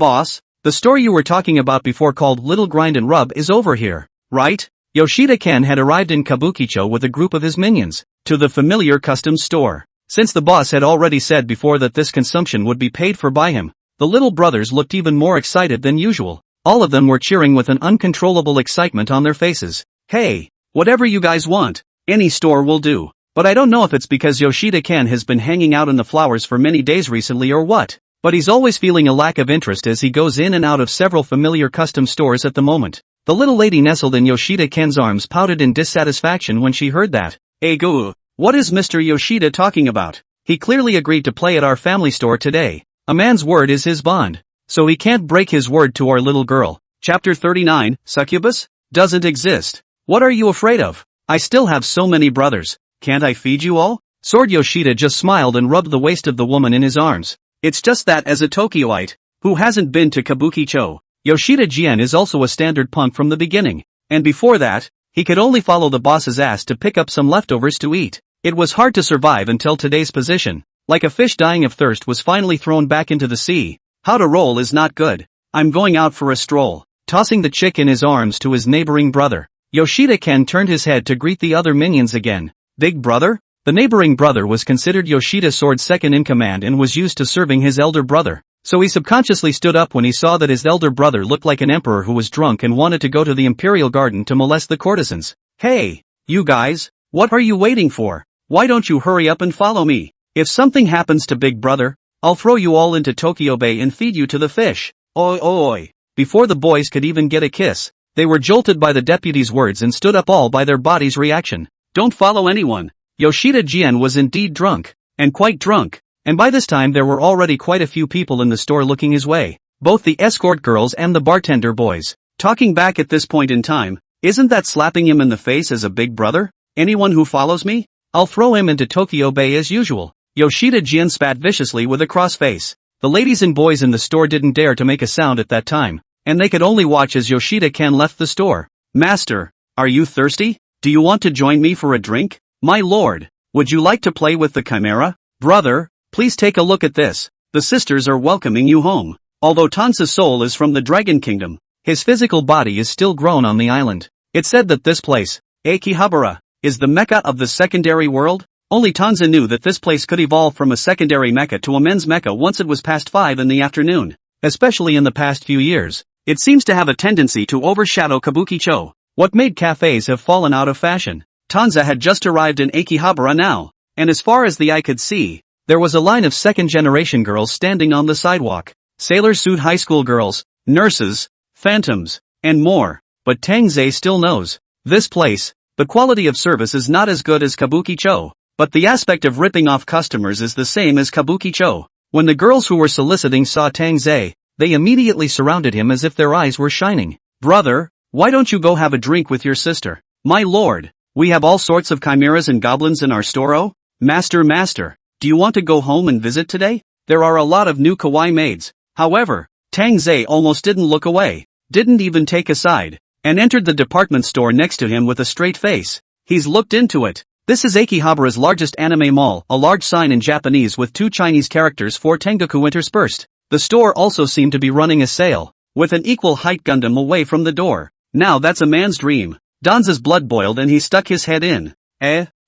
the store you were talking about before called Little Grind and Rub is over here, right? Yoshida-ken had arrived in Kabukicho with a group of his minions, to the familiar customs store. Since the boss had already said before that this consumption would be paid for by him, the little brothers looked even more excited than usual. All of them were cheering with an uncontrollable excitement on their faces. Hey, whatever you guys want, any store will do. But I don't know if it's because Yoshida-ken has been hanging out in the flowers for many days recently or what, but he's always feeling a lack of interest as he goes in and out of several familiar custom stores at the moment. The little lady nestled in Yoshida-ken's arms pouted in dissatisfaction when she heard that. Egu, what is Mr. Yoshida talking about? He clearly agreed to play at our family store today. A man's word is his bond, so he can't break his word to our little girl. Chapter 39, Succubus? Doesn't exist. What are you afraid of? I still have so many brothers. Can't I feed you all? Sword Yoshida just smiled and rubbed the waist of the woman in his arms. It's just that as a Tokyoite, who hasn't been to Kabukicho, Yoshida-jin is also a standard punk from the beginning, and before that, he could only follow the boss's ass to pick up some leftovers to eat. It was hard to survive until today's position, like a fish dying of thirst, was finally thrown back into the sea. How to roll is not good. I'm going out for a stroll. Tossing the chick in his arms to his neighboring brother, Yoshida-ken turned his head to greet the other minions again. Big brother? The neighboring brother was considered Yoshida Sword's second-in-command and was used to serving his elder brother, so he subconsciously stood up when he saw that his elder brother looked like an emperor who was drunk and wanted to go to the imperial garden to molest the courtesans. Hey, you guys, what are you waiting for? Why don't you hurry up and follow me? If something happens to big brother, I'll throw you all into Tokyo Bay and feed you to the fish. Oi oi. Before the boys could even get a kiss, they were jolted by the deputy's words and stood up all by their body's reaction. Don't follow anyone. Yoshida-jin was indeed drunk, and quite drunk, and by this time there were already quite a few people in the store looking his way, both the escort girls and the bartender boys. Talking back at this point in time, isn't that slapping him in the face as a big brother? Anyone who follows me? I'll throw him into Tokyo Bay as usual. Yoshida-jin spat viciously with a cross face. The ladies and boys in the store didn't dare to make a sound at that time, and they could only watch as Yoshida-ken left the store. Master, are you thirsty? Do you want to join me for a drink? My lord, would you like to play with the chimera? Brother, please take a look at this. The sisters are welcoming you home. Although Tansa's soul is from the Dragon Kingdom, his physical body is still grown on the island. It's said that this place, Akihabara, is the Mecca of the secondary world. Only Tanza knew that this place could evolve from a secondary Mecca to a men's Mecca once it was past 5 in the afternoon. Especially in the past few years, It seems to have a tendency to overshadow Kabukicho. What made cafes have fallen out of fashion? Tang Ze had just arrived in Akihabara now, and as far as the eye could see, there was a line of second-generation girls standing on the sidewalk. Sailor suit high school girls, nurses, phantoms, and more. But Tang Ze still knows. This place, the quality of service is not as good as Kabukicho, but the aspect of ripping off customers is the same as Kabukicho. When the girls who were soliciting saw Tang Ze, they immediately surrounded him as if their eyes were shining. Brother, why don't you go have a drink with your sister? My lord, we have all sorts of chimeras and goblins in our store. Oh, master, do you want to go home and visit today? There are a lot of new kawaii maids. However, Tang Ze almost didn't look away, didn't even take a side, and entered the department store next to him with a straight face. He's looked into it. This is Akihabara's largest anime mall, a large sign in Japanese with 2 Chinese characters for Tengoku interspersed. The store also seemed to be running a sale, with an equal height Gundam away from the door. Now that's a man's dream. Danza's blood boiled and he stuck his head in.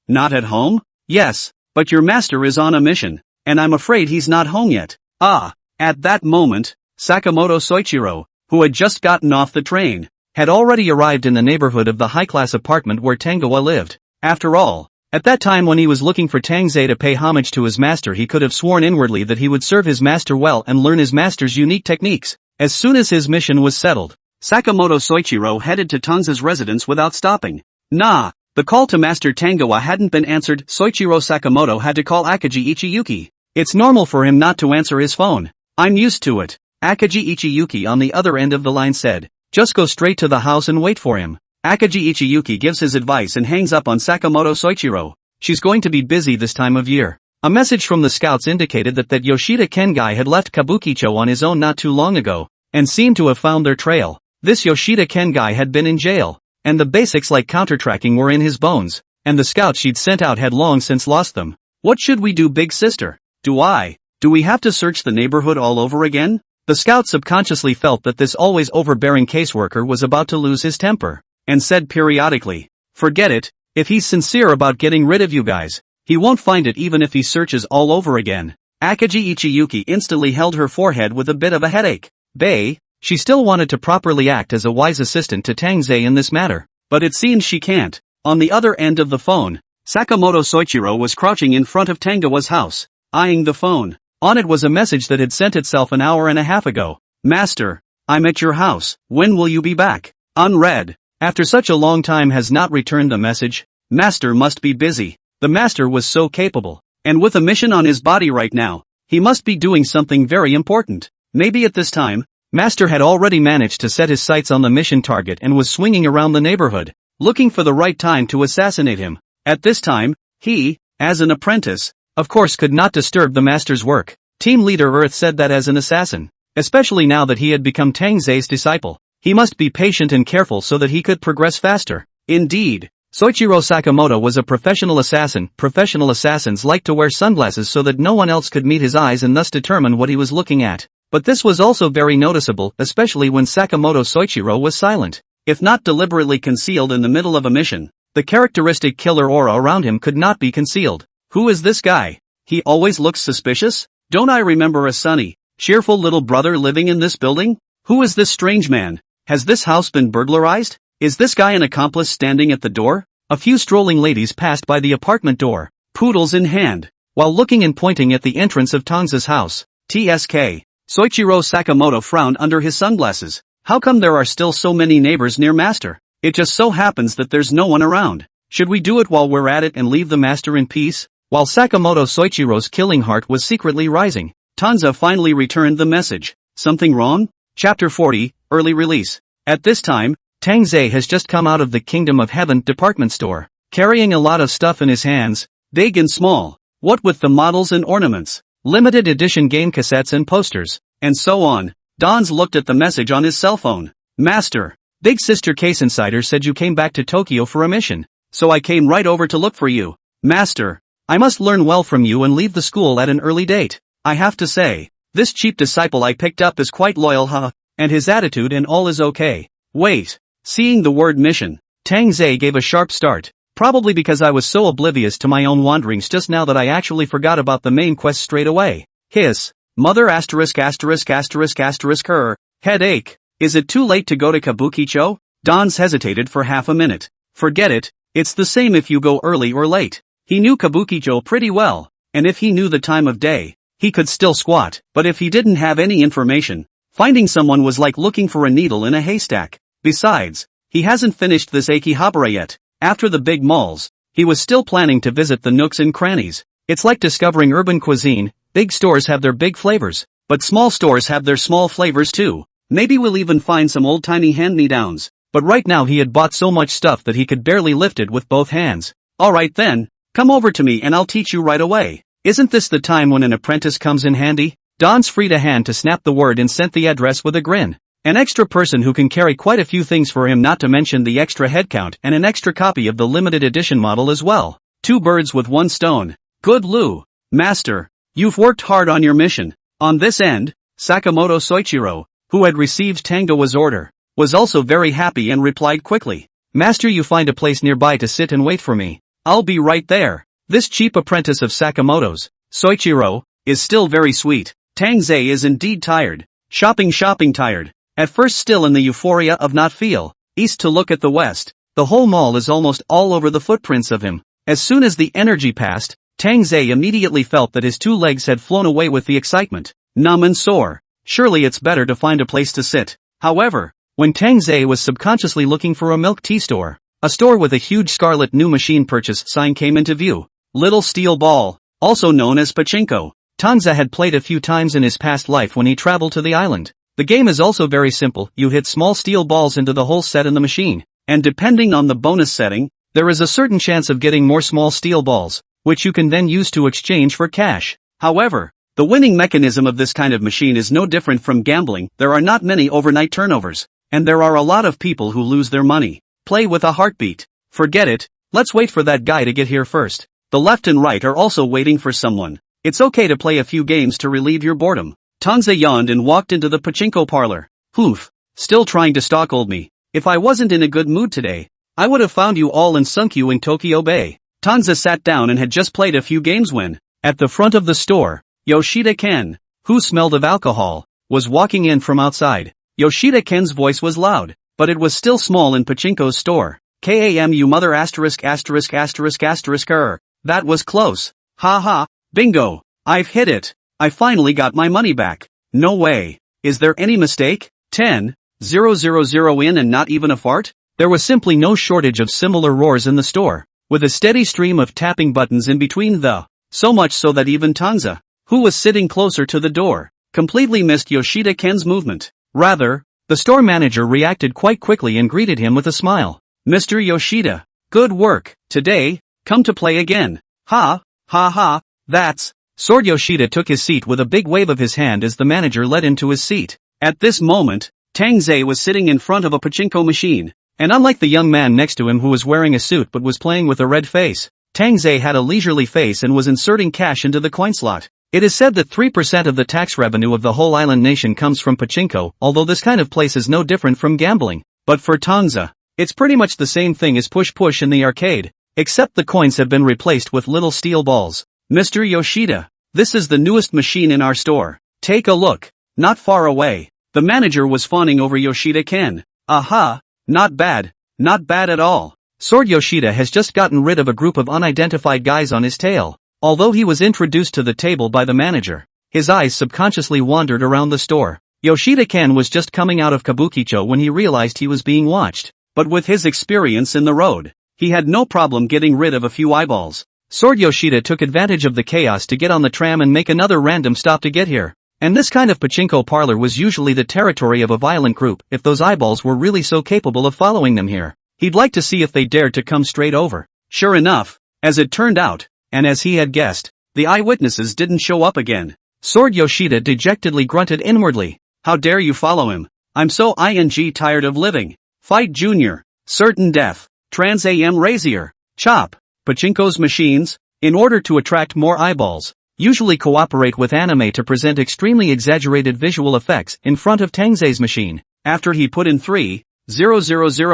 Not at home? Yes, but your master is on a mission, and I'm afraid he's not home yet. At that moment, Sakamoto Soichiro, who had just gotten off the train, had already arrived in the neighborhood of the high-class apartment where Tangoa lived. After all, at that time when he was looking for Tang Ze to pay homage to his master, he could have sworn inwardly that he would serve his master well and learn his master's unique techniques. As soon as his mission was settled, Sakamoto Soichiro headed to Tang Ze's residence without stopping. The call to Master Tangoa hadn't been answered. Soichiro Sakamoto had to call Akagi Ichiyuki. It's normal for him not to answer his phone. I'm used to it. Akagi Ichiyuki on the other end of the line said. Just go straight to the house and wait for him. Akagi Ichiyuki gives his advice and hangs up on Sakamoto Soichiro. She's going to be busy this time of year. A message from the scouts indicated that Yoshida Kengai had left Kabukicho on his own not too long ago, and seemed to have found their trail. This Yoshida Kengai had been in jail, and the basics like counter-tracking were in his bones, and the scouts she'd sent out had long since lost them. What should we do, big sister? Do we have to search the neighborhood all over again? The scout subconsciously felt that this always overbearing caseworker was about to lose his temper, and said periodically, forget it, if he's sincere about getting rid of you guys, he won't find it even if he searches all over again. Akagi Ichiyuki instantly held her forehead with a bit of a headache. She still wanted to properly act as a wise assistant to Tang Ze in this matter, but it seems she can't. On the other end of the phone, Sakamoto Soichiro was crouching in front of Tangoa's house, eyeing the phone. On it was a message that had sent itself an hour and a half ago. Master, I'm at your house, when will you be back? Unread. After such a long time has not returned the message. Master must be busy. The master was so capable, and with a mission on his body right now, he must be doing something very important. Maybe at this time, Master had already managed to set his sights on the mission target and was swinging around the neighborhood, looking for the right time to assassinate him. At this time, he, as an apprentice, of course could not disturb the master's work. Team Leader Earth said that as an assassin, especially now that he had become Tang Ze's disciple, he must be patient and careful so that he could progress faster. Indeed, Soichiro Sakamoto was a professional assassin. Professional assassins liked to wear sunglasses so that no one else could meet his eyes and thus determine what he was looking at. But this was also very noticeable, especially when Sakamoto Soichiro was silent. If not deliberately concealed in the middle of a mission, the characteristic killer aura around him could not be concealed. Who is this guy? He always looks suspicious? Don't I remember a sunny, cheerful little brother living in this building? Who is this strange man? Has this house been burglarized? Is this guy an accomplice standing at the door? A few strolling ladies passed by the apartment door, poodles in hand, while looking and pointing at the entrance of Tang Ze's house. TSK. Soichiro Sakamoto frowned under his sunglasses. How come there are still so many neighbors near Master? It just so happens that there's no one around. Should we do it while we're at it and leave the Master in peace? While Sakamoto Soichiro's killing heart was secretly rising, Tang Ze finally returned the message. Something wrong? Chapter 40, Early Release. At this time, Tang Ze has just come out of the Kingdom of Heaven department store, carrying a lot of stuff in his hands, big and small, what with the models and ornaments, limited edition game cassettes and posters, and so on. Danz looked at the message on his cell phone. Master, Big Sister Case Insider said you came back to Tokyo for a mission, so I came right over to look for you. Master, I must learn well from you and leave the school at an early date. I have to say, this cheap disciple I picked up is quite loyal, and his attitude and all is okay. Wait. Seeing the word mission, Tang Ze gave a sharp start, probably because I was so oblivious to my own wanderings just now that I actually forgot about the main quest straight away. Hiss. Mother ********, headache. Is it too late to go to Kabukicho? Dans hesitated for half a minute. Forget it, it's the same if you go early or late. He knew Kabukicho pretty well, and if he knew the time of day, he could still squat, but if he didn't have any information, finding someone was like looking for a needle in a haystack. Besides, he hasn't finished this Akihabara yet. After the big malls, he was still planning to visit the nooks and crannies. It's like discovering urban cuisine. Big stores have their big flavors, but small stores have their small flavors too. Maybe we'll even find some old-timey hand-me-downs. But right now he had bought so much stuff that he could barely lift it with both hands. Alright then, come over to me and I'll teach you right away. Isn't this the time when an apprentice comes in handy? Don's freed a hand to snap the word and sent the address with a grin. An extra person who can carry quite a few things for him, not to mention the extra headcount and an extra copy of the limited edition model as well. 2 birds with 1 stone. Good Lou. Master, you've worked hard on your mission. On this end, Sakamoto Soichiro, who had received Tangoa's order, was also very happy and replied quickly. Master, you find a place nearby to sit and wait for me. I'll be right there. This cheap apprentice of Sakamoto's, Soichiro, is still very sweet. Tang Ze is indeed tired. Shopping tired. At first still in the euphoria of not feel, east to look at the west. The whole mall is almost all over the footprints of him. As soon as the energy passed, Tang Ze immediately felt that his 2 legs had flown away with the excitement. Numb and sore. Surely it's better to find a place to sit. However, when Tang Ze was subconsciously looking for a milk tea store, a store with a huge scarlet new machine purchase sign came into view. Little Steel Ball, also known as Pachinko. Tang Ze had played a few times in his past life when he traveled to the island. The game is also very simple. You hit small steel balls into the hole set in the machine, and depending on the bonus setting, there is a certain chance of getting more small steel balls, which you can then use to exchange for cash. However, the winning mechanism of this kind of machine is no different from gambling. There are not many overnight turnovers, and there are a lot of people who lose their money. Play with a heartbeat. Forget it, let's wait for that guy to get here first. The left and right are also waiting for someone. It's okay to play a few games to relieve your boredom. Tang Ze yawned and walked into the pachinko parlor. Oof, still trying to stalk me. If I wasn't in a good mood today, I would have found you all and sunk you in Tokyo Bay. Tang Ze sat down and had just played a few games when, at the front of the store, Yoshida-ken, who smelled of alcohol, was walking in from outside. Yoshida-ken's voice was loud, but it was still small in Pachinko's store. Kam you mother asterisk. That was close. Ha ha, bingo, I've hit it. I finally got my money back. No way. Is there any mistake? 10,000 in and not even a fart? There was simply no shortage of similar roars in the store, with a steady stream of tapping buttons in between so much so that even Tang Ze, who was sitting closer to the door, completely missed Yoshida-ken's movement. Rather, the store manager reacted quite quickly and greeted him with a smile. Mr. Yoshida, good work, today, come to play again. Ha, that's. Sword Yoshida took his seat with a big wave of his hand as the manager led him to his seat. At this moment, Tang Ze was sitting in front of a pachinko machine, and unlike the young man next to him who was wearing a suit but was playing with a red face, Tang Ze had a leisurely face and was inserting cash into the coin slot. It is said that 3% of the tax revenue of the whole island nation comes from pachinko, although this kind of place is no different from gambling. But for Tang Ze, it's pretty much the same thing as push in the arcade, except the coins have been replaced with little steel balls. Mr. Yoshida, this is the newest machine in our store. Take a look. Not far away, the manager was fawning over Yoshida-ken. Aha, not bad at all. Sword Yoshida has just gotten rid of a group of unidentified guys on his tail. Although he was introduced to the table by the manager, his eyes subconsciously wandered around the store. Yoshida-ken was just coming out of Kabukicho when he realized he was being watched, but with his experience in the road, he had no problem getting rid of a few eyeballs. Sword Yoshida took advantage of the chaos to get on the tram and make another random stop to get here. And this kind of pachinko parlor was usually the territory of a violent group. If those eyeballs were really so capable of following them here, he'd like to see if they dared to come straight over. Sure enough, as it turned out, and as he had guessed, the eyewitnesses didn't show up again. Sword Yoshida dejectedly grunted inwardly. How dare you follow him? I'm so tired of living. Fight Junior. Certain death. Trans AM Razier. Chop. Pachinko's machines, in order to attract more eyeballs, usually cooperate with anime to present extremely exaggerated visual effects in front of Tang Ze's machine. After he put in 3,000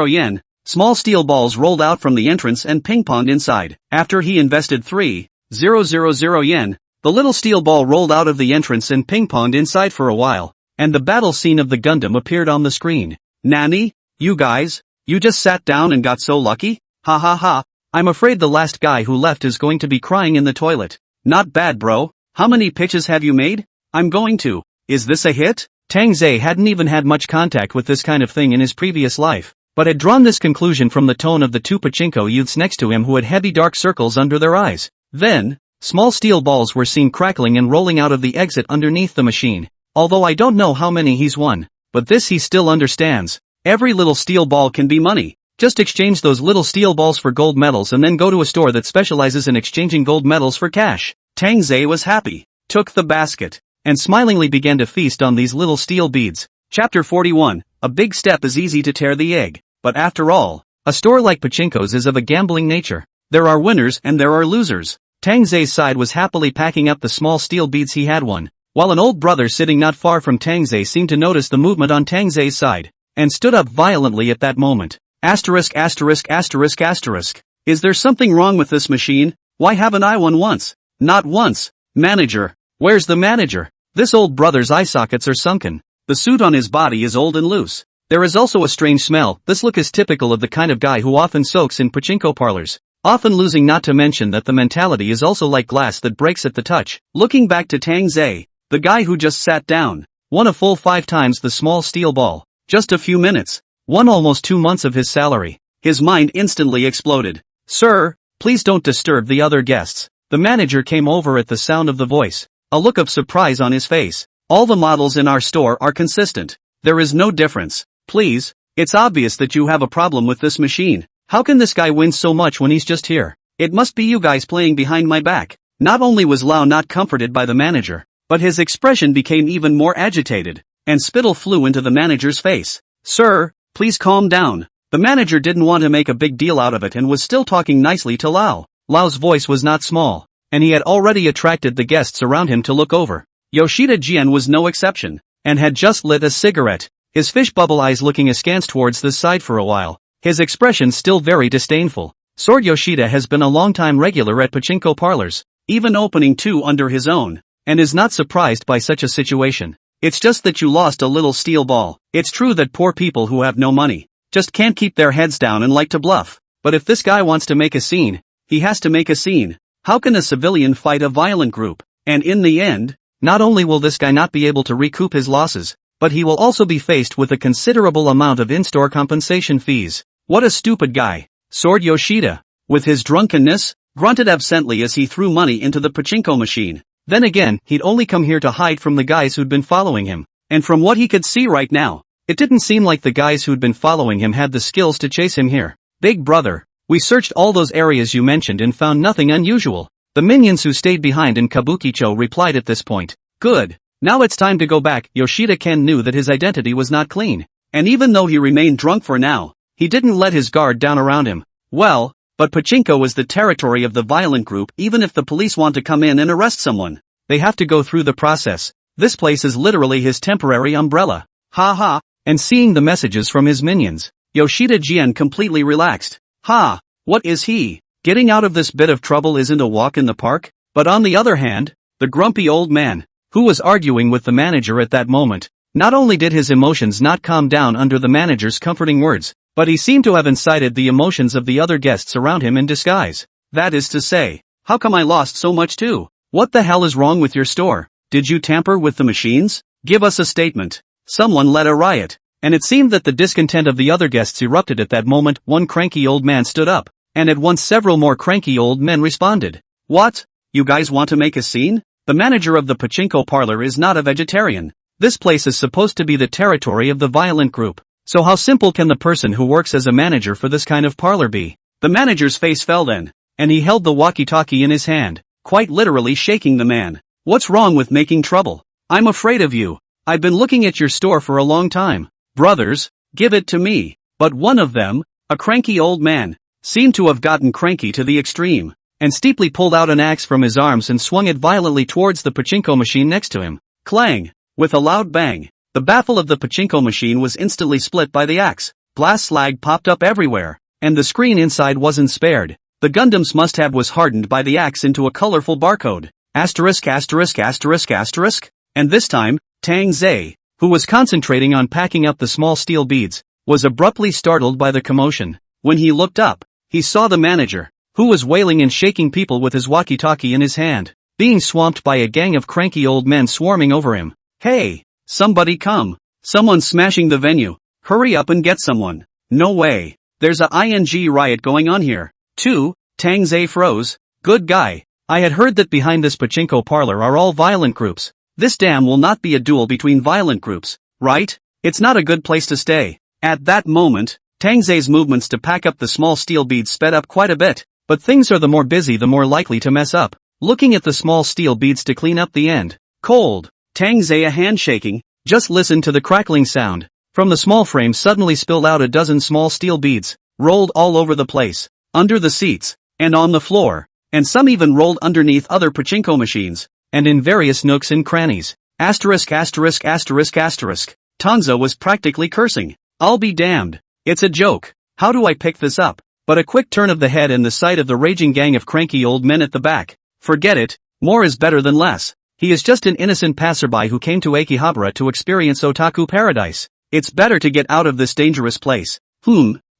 yen, small steel balls rolled out from the entrance and ping-ponged inside. After he invested 3,000 yen, the little steel ball rolled out of the entrance and ping-ponged inside for a while. and the battle scene of the Gundam appeared on the screen. Nani? You guys? You just sat down and got so lucky? Ha ha ha. I'm afraid the last guy who left is going to be crying in the toilet. Not bad, bro. How many pitches have you made? I'm going to. Is this a hit? Tang Ze hadn't even had much contact with this kind of thing in his previous life, but had drawn this conclusion from the tone of the two pachinko youths next to him who had heavy dark circles under their eyes. Then, small steel balls were seen crackling and rolling out of the exit underneath the machine. Although I don't know how many he's won, but this he still understands. Every little steel ball can be money. Just exchange those little steel balls for gold medals and then go to a store that specializes in exchanging gold medals for cash. Tang Ze was happy, took the basket, and smilingly began to feast on these little steel beads. Chapter 41, a big step is easy to tear the egg, but after all, a store like Pachinko's is of a gambling nature. There are winners and there are losers. Tang Ze's side was happily packing up the small steel beads he had won, while an old brother sitting not far from Tang Ze seemed to notice the movement on Tang Ze's side, and stood up violently at that moment. Asterisk asterisk asterisk asterisk. Is there something wrong with this machine? Why haven't I won once? Not once. Manager. Where's the manager? This old brother's eye sockets are sunken. The suit on his body is old and loose. There is also a strange smell. This look is typical of the kind of guy who often soaks in pachinko parlors, often losing, not to mention that the mentality is also like glass that breaks at the touch. Looking back to Tang Ze, the guy who just sat down, won a full 5 times the small steel ball. Just a few minutes. Won almost 2 months of his salary. His mind instantly exploded. Sir, please don't disturb the other guests. The manager came over at the sound of the voice, a look of surprise on his face. All the models in our store are consistent. There is no difference. Please, it's obvious that you have a problem with this machine. How can this guy win so much when he's just here? It must be you guys playing behind my back. Not only was Lau not comforted by the manager, but his expression became even more agitated, and spittle flew into the manager's face. Sir, please calm down. The manager didn't want to make a big deal out of it and was still talking nicely to Lau. Lau's voice was not small, and he had already attracted the guests around him to look over. Yoshida Jian was no exception, and had just lit a cigarette, his fish bubble eyes looking askance towards this side for a while, his expression still very disdainful. Sword Yoshida has been a long-time regular at pachinko parlors, even opening 2 under his own, and is not surprised by such a situation. It's just that you lost a little steel ball. It's true that poor people who have no money just can't keep their heads down and like to bluff, but if this guy wants to make a scene, he has to make a scene. How can a civilian fight a violent group? And in the end, not only will this guy not be able to recoup his losses, but he will also be faced with a considerable amount of in-store compensation fees. What a stupid guy. Sword Yoshida, with his drunkenness, grunted absently as he threw money into the pachinko machine. Then again, he'd only come here to hide from the guys who'd been following him, and from what he could see right now, it didn't seem like the guys who'd been following him had the skills to chase him here. Big brother, we searched all those areas you mentioned and found nothing unusual. The minions who stayed behind in Kabukicho replied at this point. Good. Now it's time to go back. Yoshida-ken knew that his identity was not clean, and even though he remained drunk for now, he didn't let his guard down around him. Well, but pachinko was the territory of the violent group. Even if the police want to come in and arrest someone, they have to go through the process. This place is literally his temporary umbrella. Ha ha. And seeing the messages from his minions, Yoshida Jian completely relaxed. Ha! What is he? Getting out of this bit of trouble isn't a walk in the park? But on the other hand, the grumpy old man, who was arguing with the manager at that moment, not only did his emotions not calm down under the manager's comforting words, but he seemed to have incited the emotions of the other guests around him in disguise. That is to say, how come I lost so much too? What the hell is wrong with your store? Did you tamper with the machines? Give us a statement. Someone led a riot, and it seemed that the discontent of the other guests erupted at that moment. One cranky old man stood up, and at once several more cranky old men responded. What? You guys want to make a scene? The manager of the pachinko parlor is not a vegetarian. This place is supposed to be the territory of the violent group. So how simple can the person who works as a manager for this kind of parlor be? The manager's face fell then, and he held the walkie-talkie in his hand, quite literally shaking the man. What's wrong with making trouble? I'm afraid of you. I've been looking at your store for a long time. Brothers, give it to me. But one of them, a cranky old man, seemed to have gotten cranky to the extreme, and steeply pulled out an axe from his arms and swung it violently towards the pachinko machine next to him. Clang! With a loud bang, the baffle of the pachinko machine was instantly split by the axe. Glass slag popped up everywhere, and the screen inside wasn't spared. The Gundam's must-have was hardened by the axe into a colorful barcode. Asterisk asterisk asterisk asterisk. And this time, Tang Ze, who was concentrating on packing up the small steel beads, was abruptly startled by the commotion. When he looked up, he saw the manager, who was wailing and shaking people with his walkie-talkie in his hand, being swamped by a gang of cranky old men swarming over him. "Hey, somebody come. Someone's smashing the venue. Hurry up and get someone." "No way. There's a ing riot going on here." 2. Tang Ze froze. "Good guy. I had heard that behind this pachinko parlor are all violent groups. This damn will not be a duel between violent groups, right? It's not a good place to stay." At that moment, Tang Ze's movements to pack up the small steel beads sped up quite a bit, but things are the more busy the more likely to mess up. Looking at the small steel beads to clean up the end. Cold. Tang Ze a hand shaking, just listen to the crackling sound. From the small frame suddenly spilled out a dozen small steel beads, rolled all over the place, under the seats, and on the floor, and some even rolled underneath other pachinko machines, and in various nooks and crannies. Asterisk asterisk asterisk asterisk. Tang Ze was practically cursing. "I'll be damned. It's a joke. How do I pick this up?" But a quick turn of the head and the sight of the raging gang of cranky old men at the back. Forget it, more is better than less. He is just an innocent passerby who came to Akihabara to experience otaku paradise. It's better to get out of this dangerous place.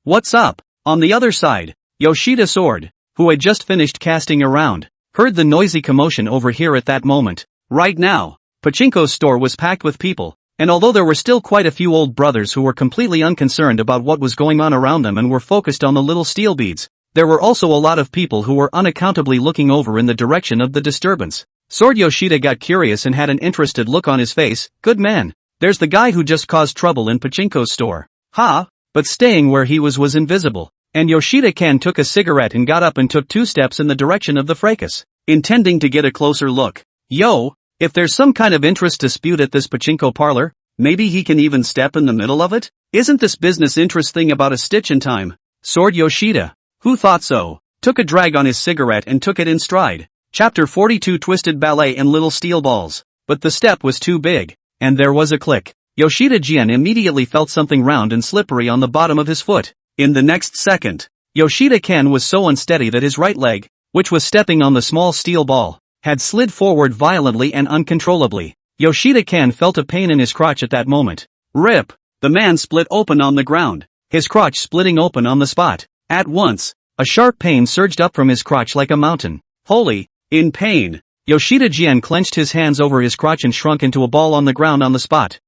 What's up? On the other side, Yoshida Sword, who had just finished casting around, heard the noisy commotion over here at that moment. Right now, Pachinko's store was packed with people, and although there were still quite a few old brothers who were completely unconcerned about what was going on around them and were focused on the little steel beads, there were also a lot of people who were unaccountably looking over in the direction of the disturbance. Sword Yoshida got curious and had an interested look on his face. "Good man. There's the guy who just caused trouble in Pachinko's store." But staying where he was invisible, and Yoshida-kan took a cigarette and got up and took 2 steps in the direction of the fracas, intending to get a closer look. "Yo, if there's some kind of interest dispute at this pachinko parlor, maybe he can even step in the middle of it? Isn't this business interest thing about a stitch in time?" Sword Yoshida, who thought so, took a drag on his cigarette and took it in stride. Chapter 42 Twisted Ballet and Little Steel Balls. But the step was too big, and there was a click. Yoshida-jian immediately felt something round and slippery on the bottom of his foot. In the next second, Yoshida-kan was so unsteady that his right leg, which was stepping on the small steel ball, had slid forward violently and uncontrollably. Yoshida-kan felt a pain in his crotch at that moment. Rip! The man split open on the ground, his crotch splitting open on the spot. At once, a sharp pain surged up from his crotch like a mountain. Holy! In pain, Yoshida-jian clenched his hands over his crotch and shrunk into a ball on the ground on the spot.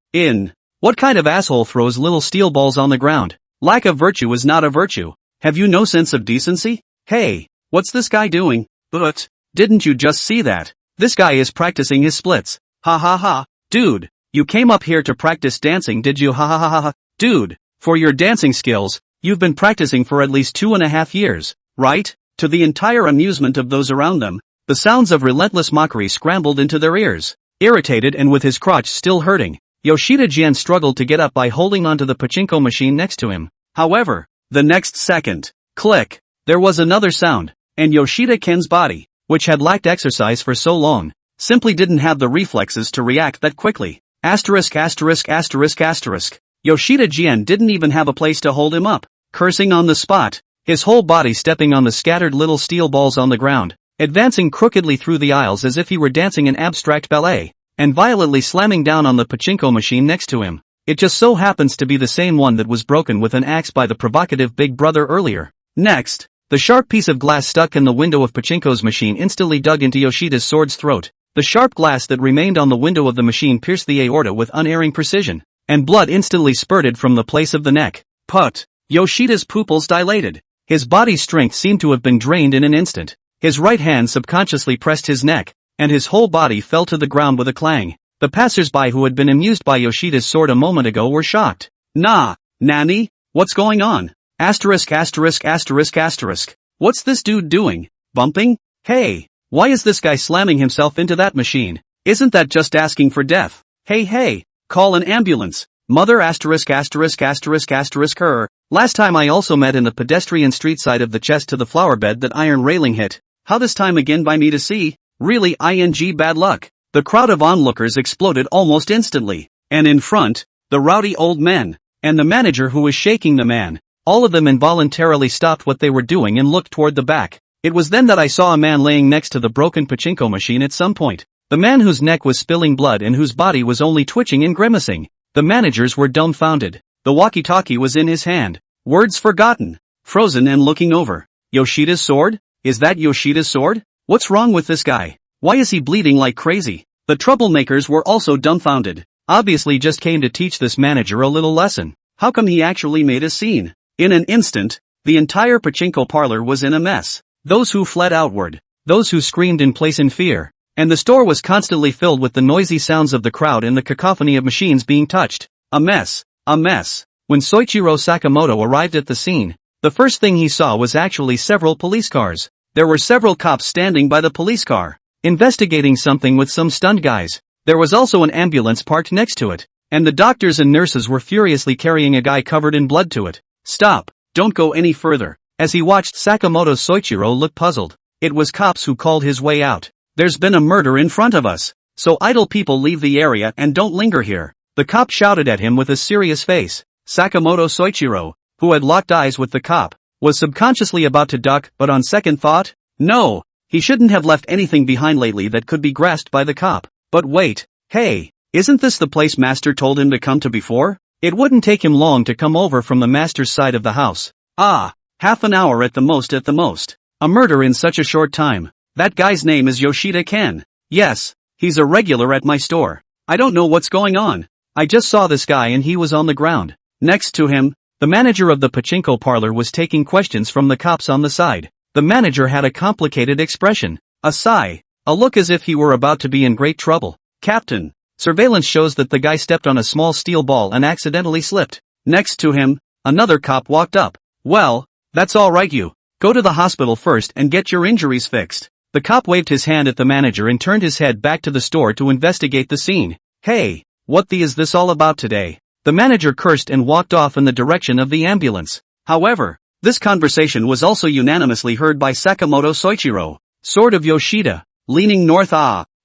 What kind of asshole throws little steel balls on the ground? Lack of virtue is not a virtue. Have you no sense of decency? Hey, what's this guy doing? But, didn't you just see that? This guy is practicing his splits. Ha ha ha. Dude, you came up here to practice dancing, did you? Ha ha ha ha. Dude, for your dancing skills, you've been practicing for at least 2.5 years, right? To the entire amusement of those around them, the sounds of relentless mockery scrambled into their ears. Irritated and with his crotch still hurting, Yoshida-jian struggled to get up by holding onto the pachinko machine next to him. However, the next second, click, there was another sound, and Yoshida-ken's body, which had lacked exercise for so long, simply didn't have the reflexes to react that quickly. Asterisk asterisk asterisk asterisk. Yoshida-jian didn't even have a place to hold him up, cursing on the spot, his whole body stepping on the scattered little steel balls on the ground, advancing crookedly through the aisles as if he were dancing an abstract ballet, and violently slamming down on the pachinko machine next to him. It just so happens to be the same one that was broken with an axe by the provocative big brother earlier. Next, the sharp piece of glass stuck in the window of Pachinko's machine instantly dug into Yoshida's sword's throat. The sharp glass that remained on the window of the machine pierced the aorta with unerring precision, and blood instantly spurted from the place of the neck. Put! Yoshida's pupils dilated. His body's strength seemed to have been drained in an instant. His right hand subconsciously pressed his neck, and his whole body fell to the ground with a clang. The passers-by who had been amused by Yoshida's sword a moment ago were shocked. Nani? What's going on? Asterisk asterisk asterisk asterisk. What's this dude doing? Bumping? Hey, why is this guy slamming himself into that machine? Isn't that just asking for death? Hey, call an ambulance. Mother asterisk asterisk asterisk asterisk her. Last time I also met in the pedestrian street side of the chest to the flower bed that iron railing hit. How this time again by me to see? Really bad luck. The crowd of onlookers exploded almost instantly, and in front, the rowdy old men, and the manager who was shaking the man. All of them involuntarily stopped what they were doing and looked toward the back. It was then that I saw a man laying next to the broken pachinko machine at some point. The man whose neck was spilling blood and whose body was only twitching and grimacing. The managers were dumbfounded. The walkie-talkie was in his hand. Words forgotten. Frozen and looking over. Yoshida's sword? Is that Yoshida's sword? What's wrong with this guy? Why is he bleeding like crazy? The troublemakers were also dumbfounded. Obviously just came to teach this manager a little lesson. How come he actually made a scene? In an instant, the entire pachinko parlor was in a mess. Those who fled outward. Those who screamed in place in fear. And the store was constantly filled with the noisy sounds of the crowd and the cacophony of machines being touched. A mess. A mess. When Soichiro Sakamoto arrived at the scene, the first thing he saw was actually several police cars. There were several cops standing by the police car, investigating something with some stunned guys. There was also an ambulance parked next to it, and the doctors and nurses were furiously carrying a guy covered in blood to it. Stop, don't go any further. As he watched Sakamoto, Soichiro look puzzled. It was cops who called his way out. There's been a murder in front of us, so idle people leave the area and don't linger here. The cop shouted at him with a serious face. Sakamoto Soichiro, who had locked eyes with the cop, was subconsciously about to duck, but on second thought, no, he shouldn't have left anything behind lately that could be grasped by the cop. But wait, hey, isn't this the place Master told him to come to before? It wouldn't take him long to come over from the Master's side of the house. Half an hour at the most at the most. A murder in such a short time. That guy's name is Yoshida Ken. Yes, he's a regular at my store. I don't know what's going on. I just saw this guy and he was on the ground. Next to him, the manager of the pachinko parlor was taking questions from the cops on the side. The manager had a complicated expression, a sigh, a look as if he were about to be in great trouble. Captain, surveillance shows that the guy stepped on a small steel ball and accidentally slipped. Next to him, another cop walked up. Well, that's all right, you. Go to the hospital first and get your injuries fixed. The cop waved his hand at the manager and turned his head back to the store to investigate the scene. Hey, what the is this all about today? The manager cursed and walked off in the direction of the ambulance. However, this conversation was also unanimously heard by Sakamoto Soichiro. Sword of Yoshida, leaning north.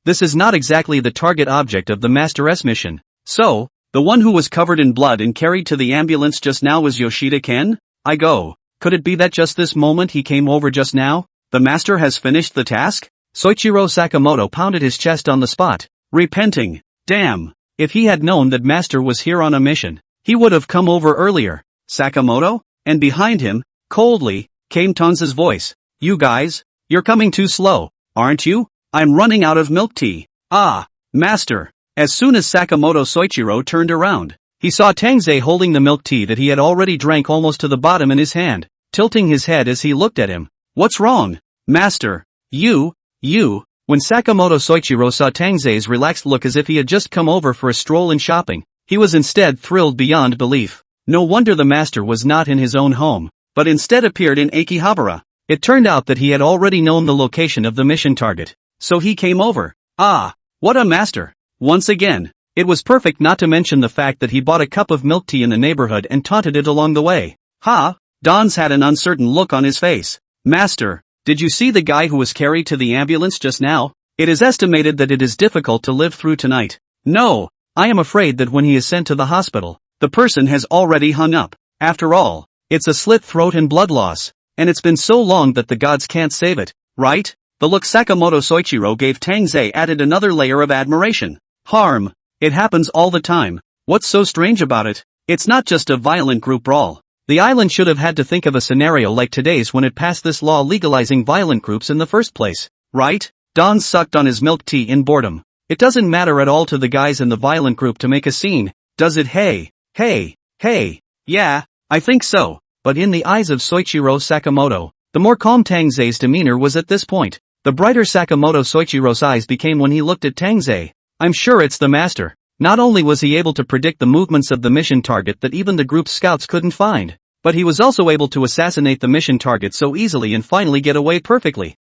This is not exactly the target object of the Master's mission. So, the one who was covered in blood and carried to the ambulance just now was Yoshida Ken? I go. Could it be that just this moment he came over just now? The Master has finished the task? Soichiro Sakamoto pounded his chest on the spot, repenting. Damn, if he had known that Master was here on a mission, he would have come over earlier. Sakamoto? And behind him, coldly, came Tang Ze's voice. You guys, you're coming too slow, aren't you? I'm running out of milk tea. Master. As soon as Sakamoto Soichiro turned around, he saw Tang Ze holding the milk tea that he had already drank almost to the bottom in his hand, tilting his head as he looked at him. What's wrong? Master, you. When Sakamoto Soichiro saw Tang Ze's relaxed look as if he had just come over for a stroll and shopping, he was instead thrilled beyond belief. No wonder the Master was not in his own home, but instead appeared in Akihabara. It turned out that he had already known the location of the mission target, so he came over. What a master! Once again, it was perfect, not to mention the fact that he bought a cup of milk tea in the neighborhood and taunted it along the way. Don's had an uncertain look on his face. Master, did you see the guy who was carried to the ambulance just now? It is estimated that it is difficult to live through tonight. No, I am afraid that when he is sent to the hospital, the person has already hung up. After all, it's a slit throat and blood loss, and it's been so long that the gods can't save it, right? The look Sakamoto Soichiro gave Tang Ze added another layer of admiration. Harm. It happens all the time. What's so strange about it? It's not just a violent group brawl. The island should have had to think of a scenario like today's when it passed this law legalizing violent groups in the first place, right? Don sucked on his milk tea in boredom. It doesn't matter at all to the guys in the violent group to make a scene, does it? Hey. Yeah, I think so. But in the eyes of Soichiro Sakamoto, the more calm Tang Ze's demeanor was at this point. The brighter Sakamoto Soichiro's eyes became when he looked at Tang Ze. I'm sure it's the Master. Not only was he able to predict the movements of the mission target that even the group's scouts couldn't find, but he was also able to assassinate the mission target so easily and finally get away perfectly.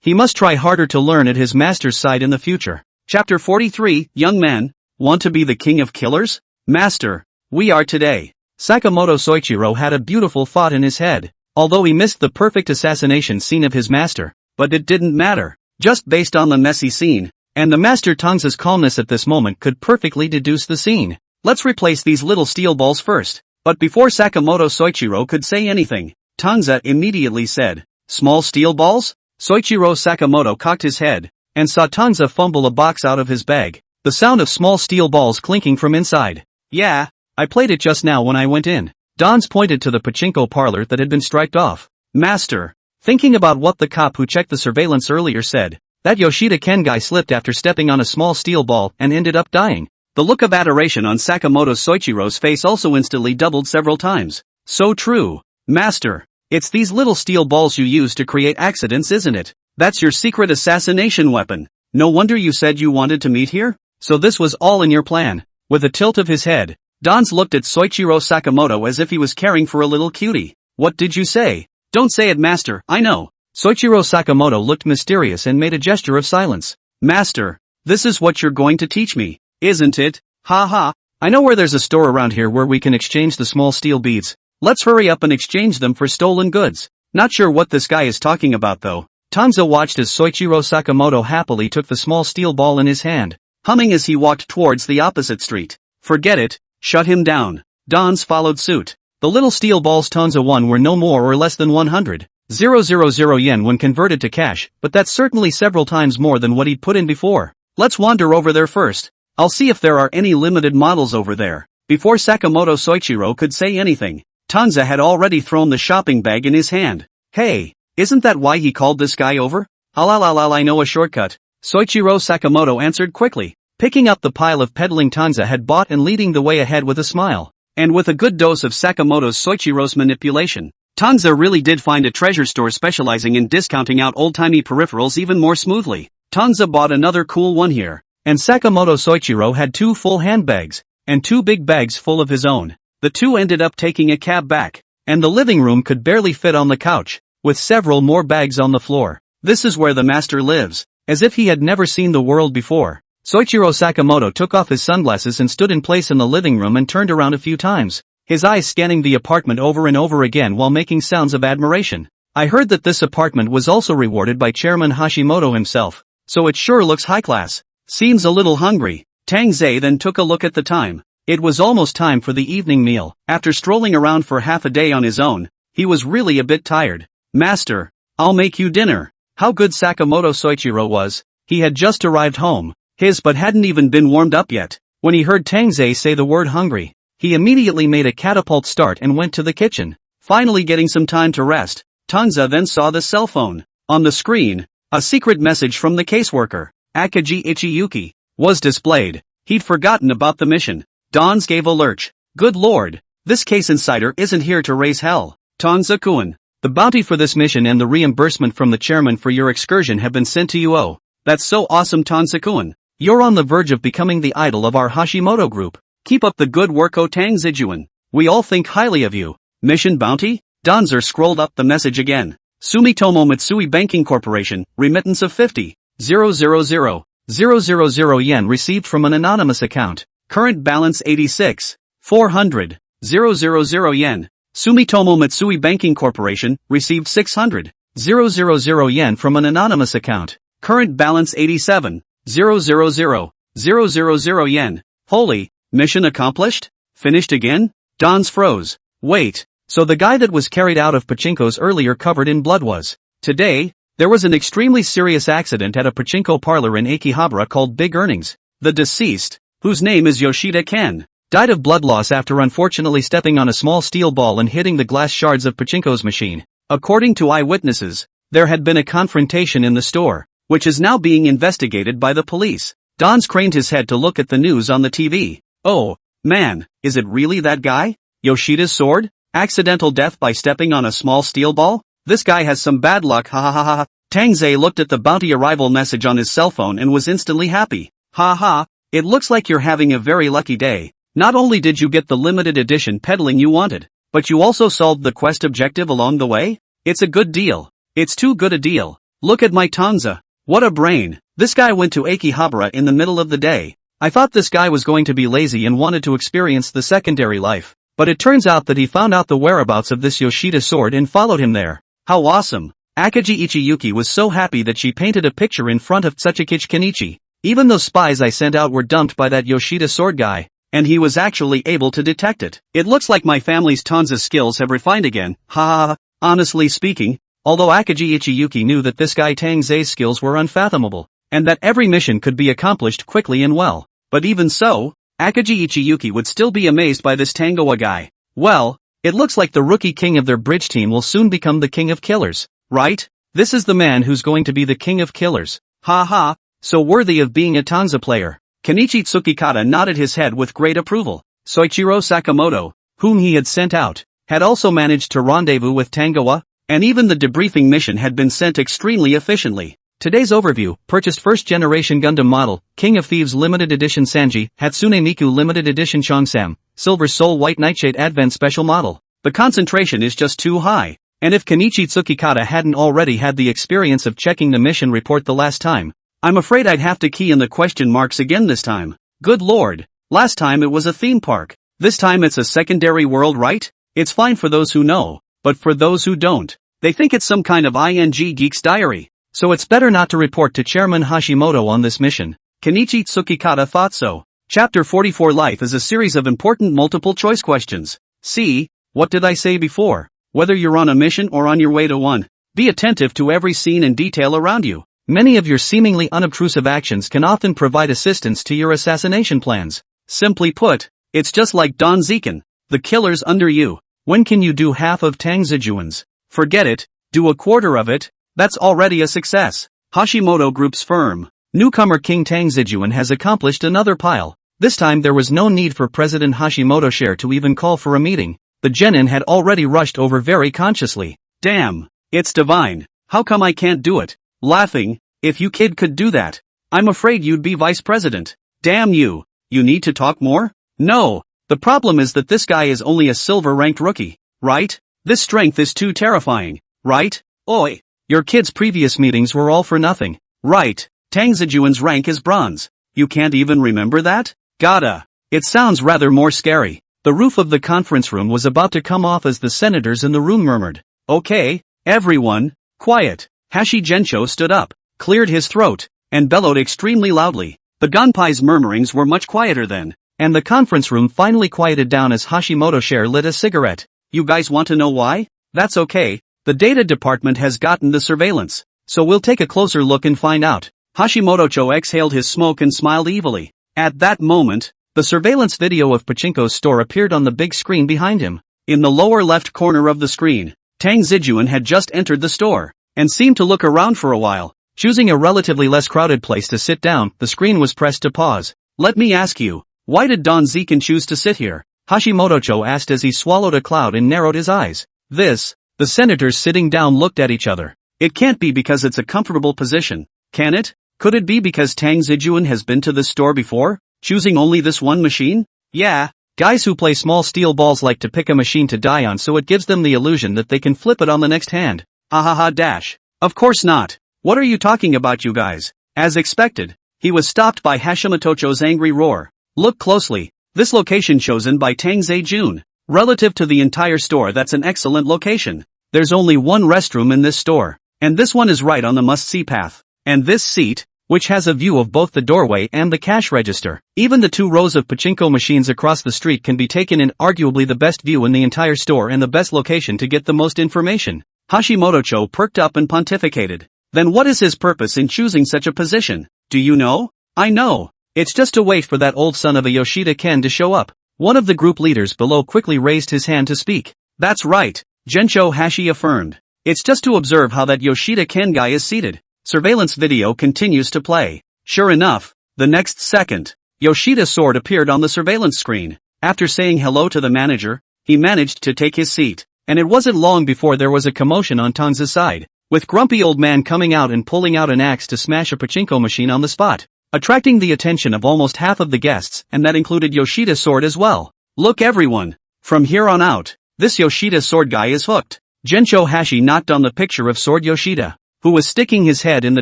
He must try harder to learn at his master's side in the future. Chapter 43, Young Man, want to be the king of killers? Master, we are today. Sakamoto Soichiro had a beautiful thought in his head, although he missed the perfect assassination scene of his master, but it didn't matter, just based on the messy scene, and the Master Tang Ze's calmness at this moment could perfectly deduce the scene. Let's replace these little steel balls first. But before Sakamoto Soichiro could say anything, Tang Ze immediately said, small steel balls? Soichiro Sakamoto cocked his head, and saw Tang Ze fumble a box out of his bag, the sound of small steel balls clinking from inside. Yeah, I played it just now when I went in. Dans pointed to the pachinko parlor that had been striked off. Master. Thinking about what the cop who checked the surveillance earlier said, that Yoshida Ken guy slipped after stepping on a small steel ball and ended up dying. The look of adoration on Sakamoto Soichiro's face also instantly doubled several times. So true. Master. It's these little steel balls you use to create accidents, isn't it? That's your secret assassination weapon. No wonder you said you wanted to meet here? So this was all in your plan. With a tilt of his head, Dans looked at Soichiro Sakamoto as if he was caring for a little cutie. What did you say? Don't say it, Master, I know. Soichiro Sakamoto looked mysterious and made a gesture of silence. Master, this is what you're going to teach me, isn't it? Ha ha. I know where there's a store around here where we can exchange the small steel beads. Let's hurry up and exchange them for stolen goods. Not sure what this guy is talking about though. Tang Ze watched as Soichiro Sakamoto happily took the small steel ball in his hand, humming as he walked towards the opposite street. Forget it, shut him down. Dans followed suit. The little steel balls Tang Ze won were no more or less than 100,000 yen when converted to cash, but that's certainly several times more than what he'd put in before. Let's wander over there first. I'll see if there are any limited models over there. Before Sakamoto Soichiro could say anything, Tang Ze had already thrown the shopping bag in his hand. Hey, isn't that why he called this guy over? I know a shortcut. Soichiro Sakamoto answered quickly, picking up the pile of peddling Tang Ze had bought and leading the way ahead with a smile. And with a good dose of Sakamoto's Soichiro's manipulation, Tang Ze really did find a treasure store specializing in discounting out old-timey peripherals even more smoothly. Tang Ze bought another cool one here, and Sakamoto Soichiro had 2 full handbags, and 2 big bags full of his own. The two ended up taking a cab back, and the living room could barely fit on the couch, with several more bags on the floor. This is where the master lives, as if he had never seen the world before. Soichiro Sakamoto took off his sunglasses and stood in place in the living room and turned around a few times, his eyes scanning the apartment over and over again while making sounds of admiration. I heard that this apartment was also rewarded by Chairman Hashimoto himself, so it sure looks high class. Seems a little hungry. Tang Ze then took a look at the time. It was almost time for the evening meal. After strolling around for half a day on his own, he was really a bit tired. Master, I'll make you dinner. How good Sakamoto Soichiro was. He had just arrived home. His butt hadn't even been warmed up yet. When he heard Tang Ze say the word hungry, he immediately made a catapult start and went to the kitchen. Finally getting some time to rest, Tang Ze then saw the cell phone. On the screen, a secret message from the caseworker, Akaji Ichiyuki, was displayed. He'd forgotten about the mission. Dans gave a lurch. Good lord, this case insider isn't here to raise hell. Tang Ze-kun, the bounty for this mission and the reimbursement from the chairman for your excursion have been sent to you. Oh, that's so awesome, Tang Ze-kun. You're on the verge of becoming the idol of our Hashimoto group. Keep up the good work, O Tang Ze-jun. We all think highly of you. Mission bounty? Danzer scrolled up the message again. Sumitomo Mitsui Banking Corporation, remittance of 50,000 yen received from an anonymous account. Current balance 86,400,000 yen. Sumitomo Mitsui Banking Corporation, received 600,000 yen from an anonymous account. Current balance 87,000 yen. Holy, mission accomplished? Finished again? Dans froze. Wait, so the guy that was carried out of pachinkos earlier covered in blood was. Today, there was an extremely serious accident at a pachinko parlor in Akihabara called Big Earnings. The deceased, whose name is Yoshida Ken, died of blood loss after unfortunately stepping on a small steel ball and hitting the glass shards of pachinko's machine. According to eyewitnesses, there had been a confrontation in the store, which is now being investigated by the police. Dans craned his head to look at the news on the TV. Oh, man, is it really that guy? Yoshida's sword? Accidental death by stepping on a small steel ball? This guy has some bad luck, ha ha ha ha. Tang Ze looked at the bounty arrival message on his cell phone and was instantly happy. Ha ha, it looks like you're having a very lucky day. Not only did you get the limited edition peddling you wanted, but you also solved the quest objective along the way? It's a good deal. It's too good a deal. Look at my Tang Ze. What a brain. This guy went to Akihabara in the middle of the day. I thought this guy was going to be lazy and wanted to experience the secondary life, but it turns out that he found out the whereabouts of this Yoshida sword and followed him there. How awesome. Akaji Ichiyuki was so happy that she painted a picture in front of Tsuchikage Kenichi. Even those spies I sent out were dumped by that Yoshida sword guy, and he was actually able to detect it. It looks like my family's Tang Ze skills have refined again, ha ha ha. Honestly speaking, although Akaji Ichiyuki knew that this guy Tang Ze's skills were unfathomable, and that every mission could be accomplished quickly and well, but even so, Akaji Ichiyuki would still be amazed by this Tangoa guy. Well, it looks like the rookie king of their bridge team will soon become the king of killers, right? This is the man who's going to be the king of killers. Ha ha, so worthy of being a Tang Ze player. Kenichi Tsukikata nodded his head with great approval. Soichiro Sakamoto, whom he had sent out, had also managed to rendezvous with Tangoa, and even the debriefing mission had been sent extremely efficiently. Today's overview: purchased first generation Gundam model, King of Thieves limited edition Sanji, Hatsune Miku limited edition Shongsam, Silver Soul White Nightshade Advent special model. The concentration is just too high. And if Kenichi Tsukikata hadn't already had the experience of checking the mission report the last time, I'm afraid I'd have to key in the question marks again this time. Good lord. Last time it was a theme park. This time it's a secondary world, right? It's fine for those who know, but for those who don't, they think it's some kind of ING geek's diary. So it's better not to report to Chairman Hashimoto on this mission. Kenichi Tsukikata thought so. Chapter 44 Life is a series of important multiple choice questions. See, what did I say before? Whether you're on a mission or on your way to one, be attentive to every scene and detail around you. Many of your seemingly unobtrusive actions can often provide assistance to your assassination plans. Simply put, it's just like Don Zekin, the killer's under you. When can you do half of Tang Zejuan's? Forget it, do a quarter of it, that's already a success. Hashimoto Group's firm. Newcomer King Tang Zejuan has accomplished another pile. This time there was no need for President Hashimoto Share to even call for a meeting. The genin had already rushed over very consciously. Damn, it's divine. How come I can't do it? Laughing, if you kid could do that, I'm afraid you'd be vice president. Damn you. You need to talk more? No, the problem is that this guy is only a silver-ranked rookie, right? This strength is too terrifying, right? Oi, your kid's previous meetings were all for nothing, right? Tang Zejuan's rank is bronze. You can't even remember that? Gotta. It sounds rather more scary. The roof of the conference room was about to come off as the senators in the room murmured. Okay, everyone, quiet. Hashi Gensho stood up, cleared his throat, and bellowed extremely loudly. The Gunpai's murmurings were much quieter then, and the conference room finally quieted down as Hashimoto Share lit a cigarette. You guys want to know why? That's okay, the data department has gotten the surveillance, so we'll take a closer look and find out. Hashimoto-cho exhaled his smoke and smiled evilly. At that moment, the surveillance video of Pachinko's store appeared on the big screen behind him. In the lower left corner of the screen, Tang Zejuan had just entered the store, and seemed to look around for a while. Choosing a relatively less crowded place to sit down, the screen was pressed to pause. Let me ask you, why did Don Zekin choose to sit here? Hashimoto-cho asked as he swallowed a cloud and narrowed his eyes. The senators sitting down looked at each other. It can't be because it's a comfortable position, can it? Could it be because Tang Zejuan has been to this store before, choosing only this one machine? Yeah, guys who play small steel balls like to pick a machine to die on so it gives them the illusion that they can flip it on the next hand. Ahaha dash. Of course not. What are you talking about, you guys? As expected, he was stopped by Hashimoto-cho's angry roar. Look closely. This location chosen by Tang Zejuan. Relative to the entire store, that's an excellent location. There's only one restroom in this store, and this one is right on the must-see path. And this seat, which has a view of both the doorway and the cash register. Even the 2 rows of pachinko machines across the street can be taken in, arguably the best view in the entire store and the best location to get the most information. Hashimoto-cho perked up and pontificated. Then what is his purpose in choosing such a position? Do you know? I know. It's just to wait for that old son of a Yoshida Ken to show up. One of the group leaders below quickly raised his hand to speak. That's right, Gensho Hashi affirmed. It's just to observe how that Yoshida Ken guy is seated. Surveillance video continues to play. Sure enough, the next second, Yoshida's sword appeared on the surveillance screen. After saying hello to the manager, he managed to take his seat. And it wasn't long before there was a commotion on Tang Ze's side, with grumpy old man coming out and pulling out an axe to smash a pachinko machine on the spot, attracting the attention of almost half of the guests, and that included Yoshida's sword as well. Look everyone, from here on out, this Yoshida sword guy is hooked. Gensho Hashi knocked on the picture of Sword Yoshida, who was sticking his head in the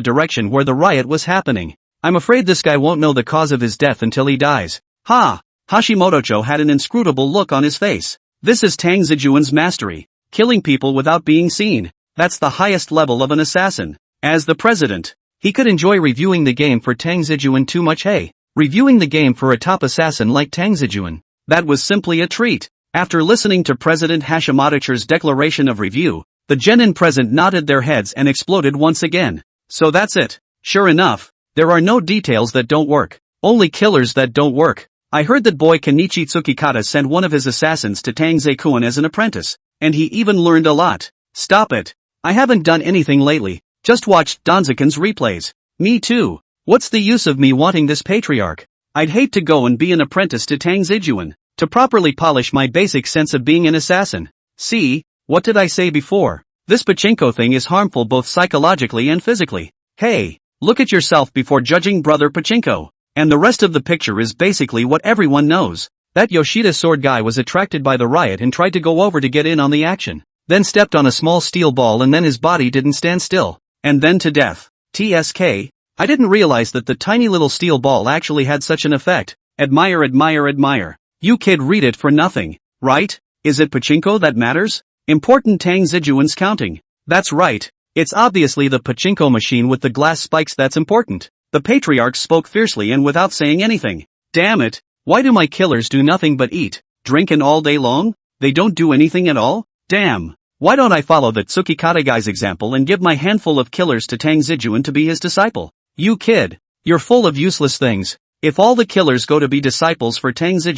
direction where the riot was happening. I'm afraid this guy won't know the cause of his death until he dies. Ha! Hashimoto-cho had an inscrutable look on his face. This is Tang Zejuan's mastery, killing people without being seen. That's the highest level of an assassin. As the president, he could enjoy reviewing the game for Tang Zejuan too much. Hey, reviewing the game for a top assassin like Tang Zejuan. That was simply a treat. After listening to President Hashimoto's declaration of review, the genin present nodded their heads and exploded once again. So that's it. Sure enough, there are no details that don't work. Only killers that don't work. I heard that boy Kenichi Tsukikata sent one of his assassins to Tang Ze as an apprentice, and he even learned a lot. Stop it. I haven't done anything lately, just watched Danzakan's replays. Me too. What's the use of me wanting this patriarch? I'd hate to go and be an apprentice to Tang Ze to properly polish my basic sense of being an assassin. See, what did I say before? This pachinko thing is harmful both psychologically and physically. Hey, look at yourself before judging brother pachinko. And the rest of the picture is basically what everyone knows. That Yoshida sword guy was attracted by the riot and tried to go over to get in on the action. Then stepped on a small steel ball and then his body didn't stand still. And then to death. TSK? I didn't realize that the tiny little steel ball actually had such an effect. Admire, admire, admire. You kid read it for nothing, right? Is it pachinko that matters? Important Tang Ze counting. That's right. It's obviously the pachinko machine with the glass spikes that's important. The patriarch spoke fiercely and without saying anything. Damn it, why do my killers do nothing but eat, drink and all day long? They don't do anything at all? Damn. Why don't I follow that Tsukikata guy's example and give my handful of killers to Tang Ze to be his disciple? You kid. You're full of useless things. If all the killers go to be disciples for Tang Ze,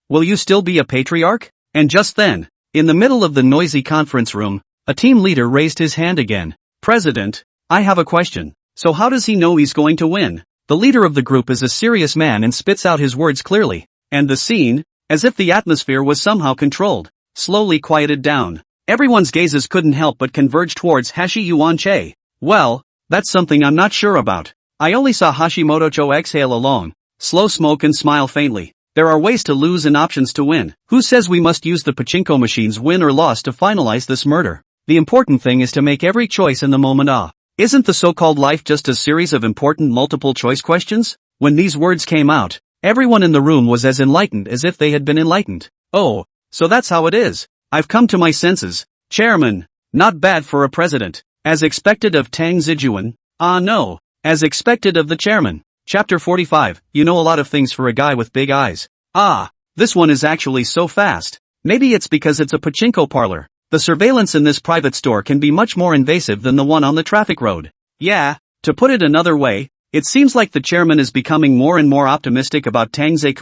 will you still be a patriarch? And just then, in the middle of the noisy conference room, a team leader raised his hand again. President, I have a question. So how does he know he's going to win? The leader of the group is a serious man and spits out his words clearly. And the scene, as if the atmosphere was somehow controlled, slowly quieted down. Everyone's gazes couldn't help but converge towards Hashi Yuan-che. Well, that's something I'm not sure about. I only saw Hashimoto exhale a long, slow smoke and smile faintly. There are ways to lose and options to win. Who says we must use the pachinko machine's win or loss to finalize this murder? The important thing is to make every choice in the moment. Isn't the so-called life just a series of important multiple-choice questions? When these words came out, everyone in the room was as enlightened as if they had been enlightened. Oh, so that's how it is. I've come to my senses. Chairman, not bad for a president. As expected of Tang Ze. No. As expected of the chairman. Chapter 45, you know a lot of things for a guy with big eyes. This one is actually so fast. Maybe it's because it's a pachinko parlor. The surveillance in this private store can be much more invasive than the one on the traffic road. Yeah, to put it another way, it seems like the chairman is becoming more and more optimistic about Tang Ze.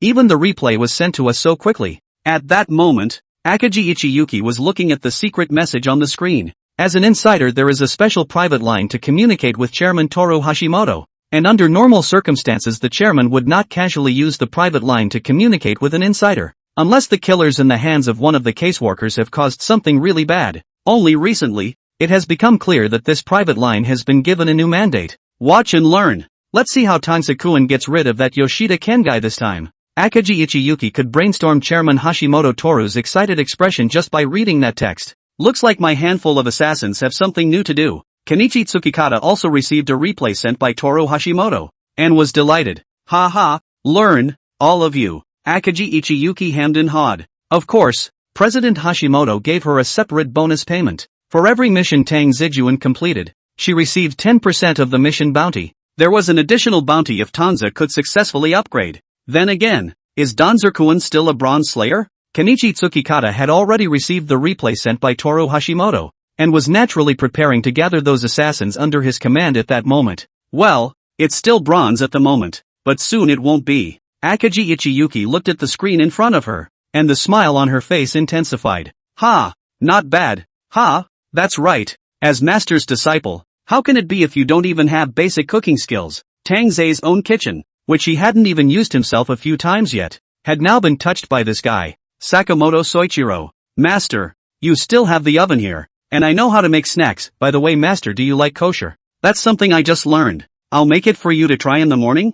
Even the replay was sent to us so quickly. At that moment, Akaji Ichiyuki was looking at the secret message on the screen. As an insider, there is a special private line to communicate with Chairman Toru Hashimoto, and under normal circumstances the chairman would not casually use the private line to communicate with an insider. Unless the killers in the hands of one of the caseworkers have caused something really bad. Only recently, it has become clear that this private line has been given a new mandate. Watch and learn. Let's see how Tang Ze gets rid of that Yoshida Ken guy this time. Akaji Ichiyuki could brainstorm Chairman Hashimoto Toru's excited expression just by reading that text. Looks like my handful of assassins have something new to do. Kenichi Tsukikata also received a replay sent by Toru Hashimoto, and was delighted. Learn, all of you. Akaji Ichiyuki hemmed and hawed. Of course, President Hashimoto gave her a separate bonus payment. For every mission Tang Ze completed, she received 10% of the mission bounty. There was an additional bounty if Tang Ze could successfully upgrade. Then again, is Danzerkuan still a bronze slayer? Kenichi Tsukikata had already received the replay sent by Toru Hashimoto, and was naturally preparing to gather those assassins under his command at that moment. Well, it's still bronze at the moment, but soon it won't be. Akaji Ichiyuki looked at the screen in front of her, and the smile on her face intensified. Not bad. That's right. As master's disciple, how can it be if you don't even have basic cooking skills? Tang Ze's own kitchen, which he hadn't even used himself a few times yet, had now been touched by this guy. Sakamoto Soichiro. Master, you still have the oven here, and I know how to make snacks. By the way, master, do you like kosher? That's something I just learned. I'll make it for you to try in the morning?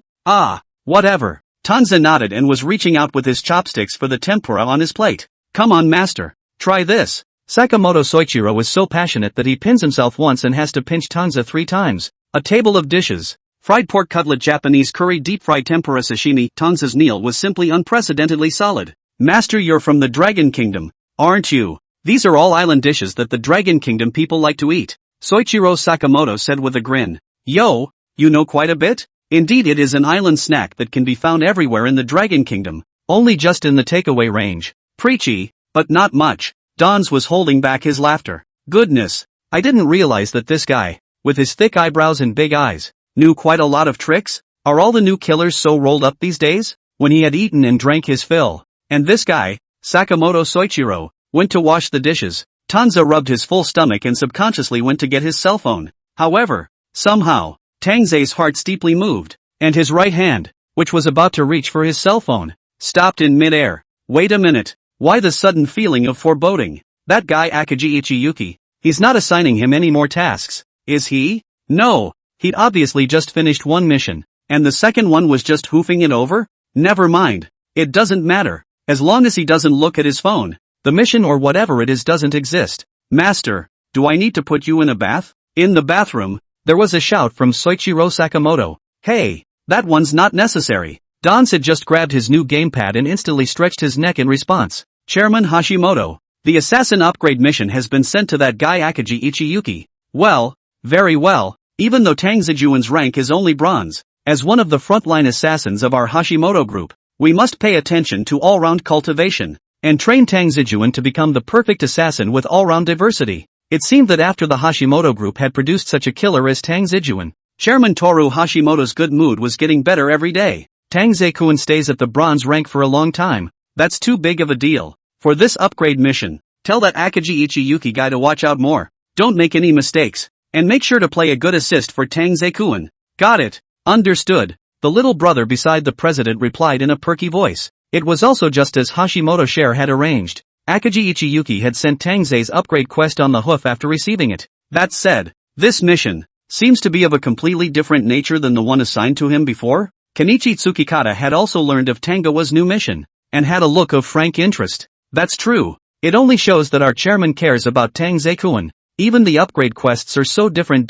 Whatever. Tang Ze nodded and was reaching out with his chopsticks for the tempura on his plate. Come on, master. Try this. Sakamoto Soichiro is so passionate that he pins himself once and has to pinch Tang Ze 3 times. A table of dishes. Fried pork cutlet, Japanese curry, deep fried tempura, sashimi. Tang Ze's meal was simply unprecedentedly solid. Master, you're from the Dragon Kingdom, aren't you? These are all island dishes that the Dragon Kingdom people like to eat. Soichiro Sakamoto said with a grin. Yo, you know quite a bit? Indeed, it is an island snack that can be found everywhere in the Dragon Kingdom, only just in the takeaway range. Preachy, but not much. Dons was holding back his laughter. Goodness, I didn't realize that this guy, with his thick eyebrows and big eyes, knew quite a lot of tricks. Are all the new killers so rolled up these days? when he had eaten and drank his fill. And this guy, Sakamoto Soichiro, went to wash the dishes. Tang Ze rubbed his full stomach and subconsciously went to get his cell phone. However, somehow, Tang Ze's heart steeply moved, and his right hand, which was about to reach for his cell phone, stopped in midair. Wait a minute, why the sudden feeling of foreboding? That guy Akagi Ichiyuki, he's not assigning him any more tasks, is he? No, he'd obviously just finished one mission, and the second one was just hoofing it over? Never mind, it doesn't matter, as long as he doesn't look at his phone. The mission or whatever it is doesn't exist. Master, do I need to put you in a bath? In the bathroom, there was a shout from Soichiro Sakamoto. Hey, that one's not necessary. Dans had just grabbed his new gamepad and instantly stretched his neck in response. Chairman Hashimoto, the assassin upgrade mission has been sent to that guy Akagi Ichiyuki. Well, very well, even though Tang Zejuan's rank is only bronze. As one of the frontline assassins of our Hashimoto group, we must pay attention to all-round cultivation, and train Tang Zejuan to become the perfect assassin with all-round diversity. It seemed that after the Hashimoto group had produced such a killer as Tang Zejuan, Chairman Toru Hashimoto's good mood was getting better every day. Tang Ze-kun stays at the bronze rank for a long time. That's too big of a deal. For this upgrade mission, tell that Akagi Ichiyuki guy to watch out more. Don't make any mistakes, and make sure to play a good assist for Tang Ze-kun. Got it. Understood. The little brother beside the president replied in a perky voice. It was also just as Hashimoto Share had arranged. Akagi Ichiyuki had sent Tang Ze's upgrade quest on the hoof after receiving it. That said, this mission seems to be of a completely different nature than the one assigned to him before. Kenichi Tsukikata had also learned of Tangoa's new mission, and had a look of frank interest. That's true. It only shows that our chairman cares about Tang Ze-kun. Even the upgrade quests are so different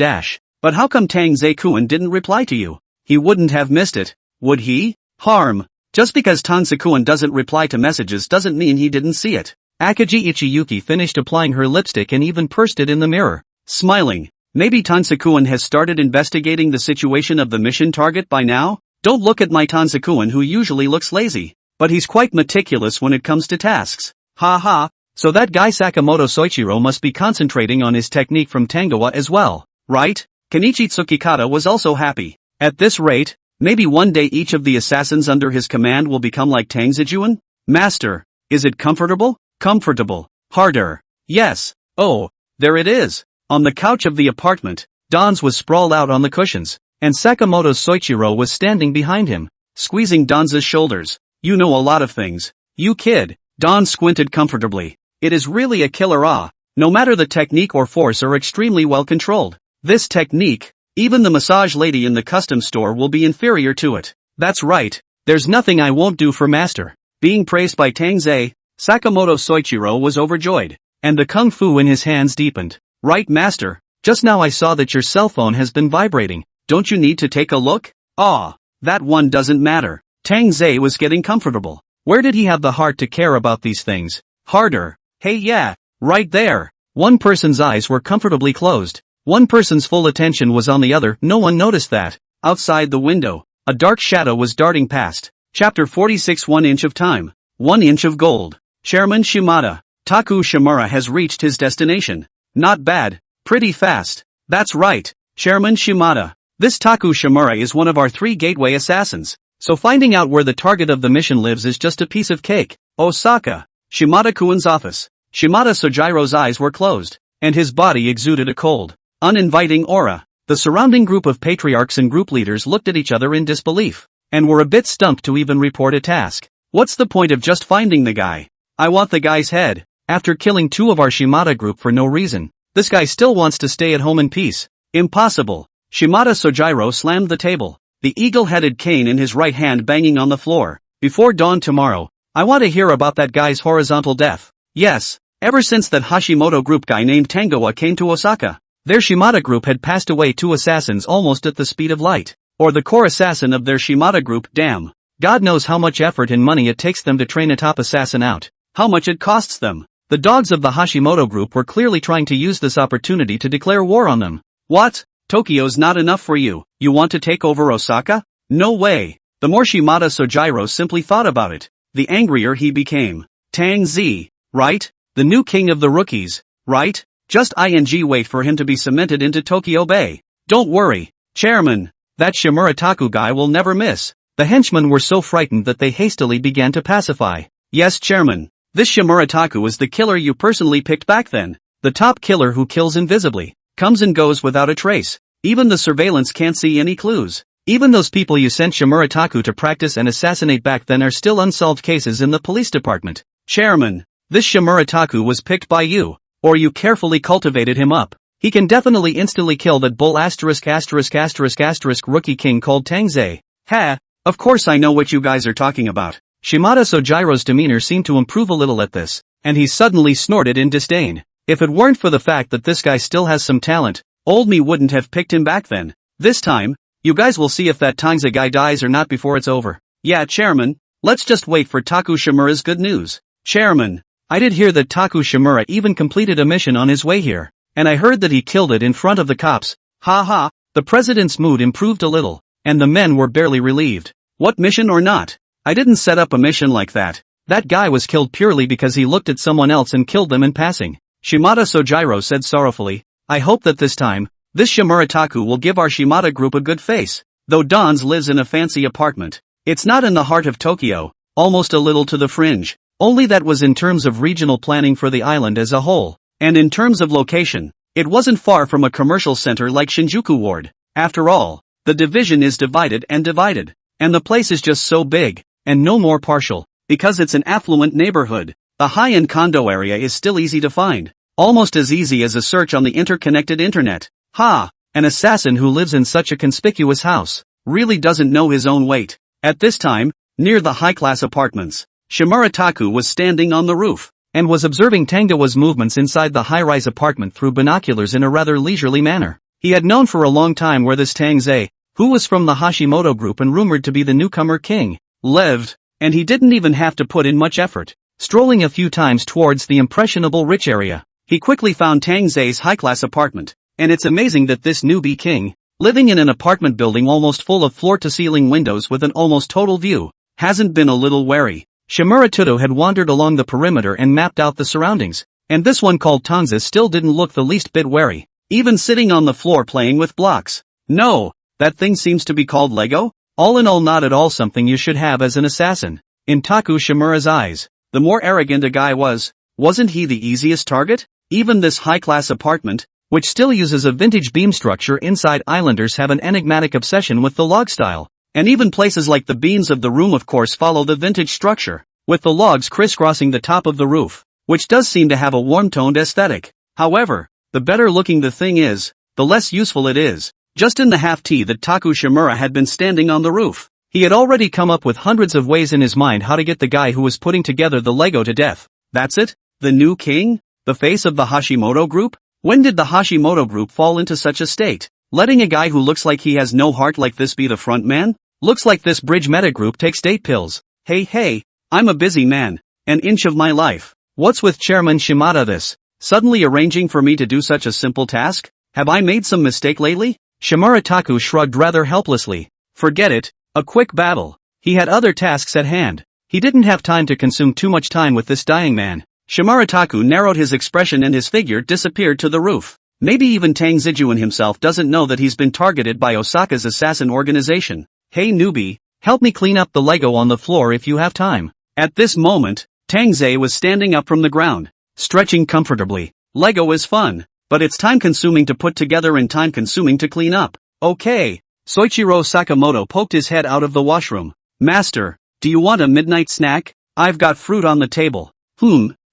But how come Tang Ze-kun didn't reply to you? He wouldn't have missed it, would he? Harm. Just because Tang Ze-kun doesn't reply to messages doesn't mean he didn't see it. Akagi Ichiyuki finished applying her lipstick and even pursed it in the mirror, smiling. Maybe Tang Ze-kun has started investigating the situation of the mission target by now? Don't look at my Tang Ze-kun who usually looks lazy, but he's quite meticulous when it comes to tasks. Ha, so that guy Sakamoto Soichiro must be concentrating on his technique from Tangoa as well, right? Kenichi Tsukikata was also happy. At this rate, maybe one day each of the assassins under his command will become like Tang Zejuan? Master, is it comfortable? Comfortable. Harder. Yes. Oh, there it is. On the couch of the apartment, Dans was sprawled out on the cushions, and Sakamoto Soichiro was standing behind him, squeezing Dan's shoulders. You know a lot of things. You kid. Don squinted comfortably. It is really a killer no matter the technique or force are extremely well controlled. This technique, even the massage lady in the custom store will be inferior to it. That's right, there's nothing I won't do for master. Being praised by Tang Ze, Sakamoto Soichiro was overjoyed, and the kung fu in his hands deepened. Right master, just now I saw that your cell phone has been vibrating. Don't you need to take a look? That one doesn't matter. Tang Ze was getting comfortable. Where did he have the heart to care about these things? Harder. Hey yeah, right there. One person's eyes were comfortably closed. One person's full attention was on the other. No one noticed that. Outside the window, a dark shadow was darting past. Chapter 46 1 inch of time. 1 inch of gold. Chairman Shimada. Taku Shimura has reached his destination. Not bad. Pretty fast. That's right. Chairman Shimada. This Taku Shimura is one of our 3 gateway assassins. So finding out where the target of the mission lives is just a piece of cake. Osaka. Shimada-kun's office. Shimada Sojiro's eyes were closed, and his body exuded a cold, uninviting aura. The surrounding group of patriarchs and group leaders looked at each other in disbelief, and were a bit stumped to even report a task. What's the point of just finding the guy? I want the guy's head. After killing 2 of our Shimada group for no reason, this guy still wants to stay at home in peace. Impossible. Shimada Sojiro slammed the table, the eagle-headed cane in his right hand banging on the floor. Before dawn tomorrow, I want to hear about that guy's horizontal death. Yes, ever since that Hashimoto group guy named Tangoa came to Osaka, their Shimada group had passed away 2 assassins almost at the speed of light. Or the core assassin of their Shimada group. Damn. God knows how much effort and money it takes them to train a top assassin out. How much it costs them. The dogs of the Hashimoto group were clearly trying to use this opportunity to declare war on them. What? Tokyo's not enough for you. You want to take over Osaka? No way. The more Shimada Sojiro simply thought about it, the angrier he became. Tang Ze, right? The new king of the rookies, right? Just wait for him to be cemented into Tokyo Bay. Don't worry, Chairman. That Shimura Taku guy will never miss. The henchmen were so frightened that they hastily began to pacify. Yes, Chairman. This Shimurataku is the killer you personally picked back then. The top killer who kills invisibly, comes and goes without a trace. Even the surveillance can't see any clues. Even those people you sent Shimurataku to practice and assassinate back then are still unsolved cases in the police department. Chairman, this Shimurataku was picked by you, or you carefully cultivated him up. He can definitely instantly kill that bull ***** rookie king called Tang Ze. Ha, of course I know what you guys are talking about. Shimada Sojiro's demeanor seemed to improve a little at this, and he suddenly snorted in disdain. If it weren't for the fact that this guy still has some talent, old me wouldn't have picked him back then. This time, you guys will see if that Tang Ze guy dies or not before it's over. Yeah, Chairman, let's just wait for Taku Shimura's good news. Chairman, I did hear that Taku Shimura even completed a mission on his way here, and I heard that he killed it in front of the cops. Ha ha, the president's mood improved a little, and the men were barely relieved. What mission or not? I didn't set up a mission like that. That guy was killed purely because he looked at someone else and killed them in passing. Shimada Sojiro said sorrowfully, I hope that this time, this Shimurataku will give our Shimada group a good face. Though Don's lives in a fancy apartment. It's not in the heart of Tokyo, almost a little to the fringe. Only that was in terms of regional planning for the island as a whole. And in terms of location, it wasn't far from a commercial center like Shinjuku Ward. After all, the division is divided and divided. And the place is just so big, and no more partial, because it's an affluent neighborhood. The high-end condo area is still easy to find. Almost as easy as a search on the interconnected internet. Ha! An assassin who lives in such a conspicuous house really doesn't know his own weight. At this time, near the high-class apartments, Shimurataku was standing on the roof and was observing Tangoa's movements inside the high-rise apartment through binoculars in a rather leisurely manner. He had known for a long time where this Tang Ze, who was from the Hashimoto group and rumored to be the newcomer king, lived, and he didn't even have to put in much effort. Strolling a few times towards the impressionable rich area, he quickly found Tang Ze's high-class apartment. And it's amazing that this newbie king, living in an apartment building almost full of floor-to-ceiling windows with an almost total view, hasn't been a little wary. Shimurataku had wandered along the perimeter and mapped out the surroundings, and this one called Tang Ze still didn't look the least bit wary, even sitting on the floor playing with blocks. No, that thing seems to be called Lego? All in all, not at all something you should have as an assassin. In Taku Shimura's eyes, the more arrogant a guy was, wasn't he the easiest target? Even this high-class apartment, which still uses a vintage beam structure inside, islanders have an enigmatic obsession with the log style. And even places like the beams of the room of course follow the vintage structure, with the logs crisscrossing the top of the roof, which does seem to have a warm-toned aesthetic. However, the better looking the thing is, the less useful it is. Just in the half-T that Taku Shimura had been standing on the roof, he had already come up with hundreds of ways in his mind how to get the guy who was putting together the Lego to death. That's it? The new king? The face of the Hashimoto group? When did the Hashimoto group fall into such a state? Letting a guy who looks like he has no heart like this be the front man? Looks like this bridge meta group takes date pills. Hey, I'm a busy man. An inch of my life. What's with Chairman Shimada this? Suddenly arranging for me to do such a simple task? Have I made some mistake lately? Shimurataku shrugged rather helplessly. Forget it, a quick battle. He had other tasks at hand. He didn't have time to consume too much time with this dying man. Shimurataku narrowed his expression and his figure disappeared to the roof. Maybe even Tang Zijuan himself doesn't know that he's been targeted by Osaka's assassin organization. Hey newbie, help me clean up the Lego on the floor if you have time. At this moment, Tang Ze was standing up from the ground, stretching comfortably. Lego is fun, but it's time-consuming to put together and time-consuming to clean up. Okay. Soichiro Sakamoto poked his head out of the washroom. Master, do you want a midnight snack? I've got fruit on the table.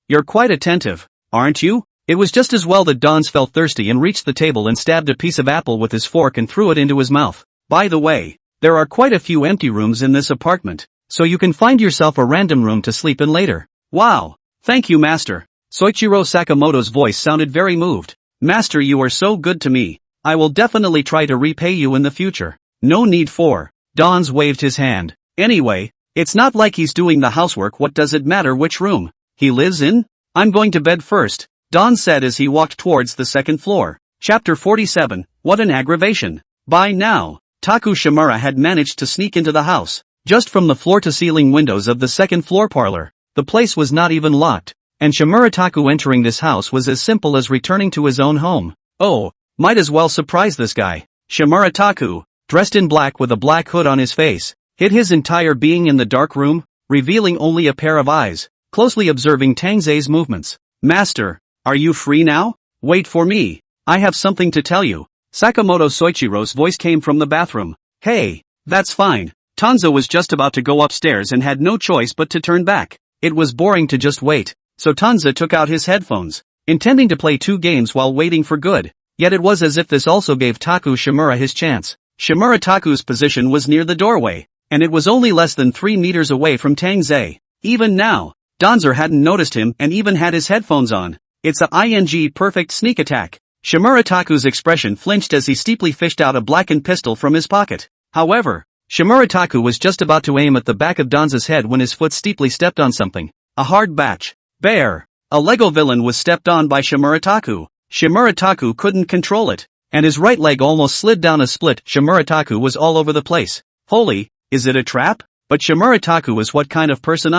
You're quite attentive, aren't you? It was just as well that Dons felt thirsty and reached the table and stabbed a piece of apple with his fork and threw it into his mouth. By the way, there are quite a few empty rooms in this apartment, so you can find yourself a random room to sleep in later. Wow, thank you master. Soichiro Sakamoto's voice sounded very moved. Master, you are so good to me. I will definitely try to repay you in the future. No need for. Dons waved his hand. Anyway, it's not like he's doing the housework. What does it matter which room he lives in? I'm going to bed first, Don said as he walked towards the second floor. Chapter 47, What an aggravation. By now, Taku Shimura had managed to sneak into the house, just from the floor-to-ceiling windows of the second floor parlor. The place was not even locked, and Shimurataku entering this house was as simple as returning to his own home. Oh, might as well surprise this guy. Shimurataku, dressed in black with a black hood on his face, hid his entire being in the dark room, revealing only a pair of eyes, closely observing Tang Ze's movements. Master, are you free now? Wait for me. I have something to tell you. Sakamoto Soichiro's voice came from the bathroom. Hey, that's fine. Tang Ze was just about to go upstairs and had no choice but to turn back. It was boring to just wait, so Tang Ze took out his headphones, intending to play 2 games while waiting for good. Yet it was as if this also gave Taku Shimura his chance. Shimura Taku's position was near the doorway, and it was only less than 3 meters away from Tang Ze. Even now, Danzer hadn't noticed him and even had his headphones on. It's a perfect sneak attack. Shimura Taku's expression flinched as he steeply fished out a blackened pistol from his pocket. However, Shimura Taku was just about to aim at the back of Danza's head when his foot steeply stepped on something. A hard batch. Bear. A Lego villain was stepped on by Shimura Taku. Shimura Taku couldn't control it, and his right leg almost slid down a split. Shimura Taku was all over the place. Holy, is it a trap? But Shimura Taku was what kind of person?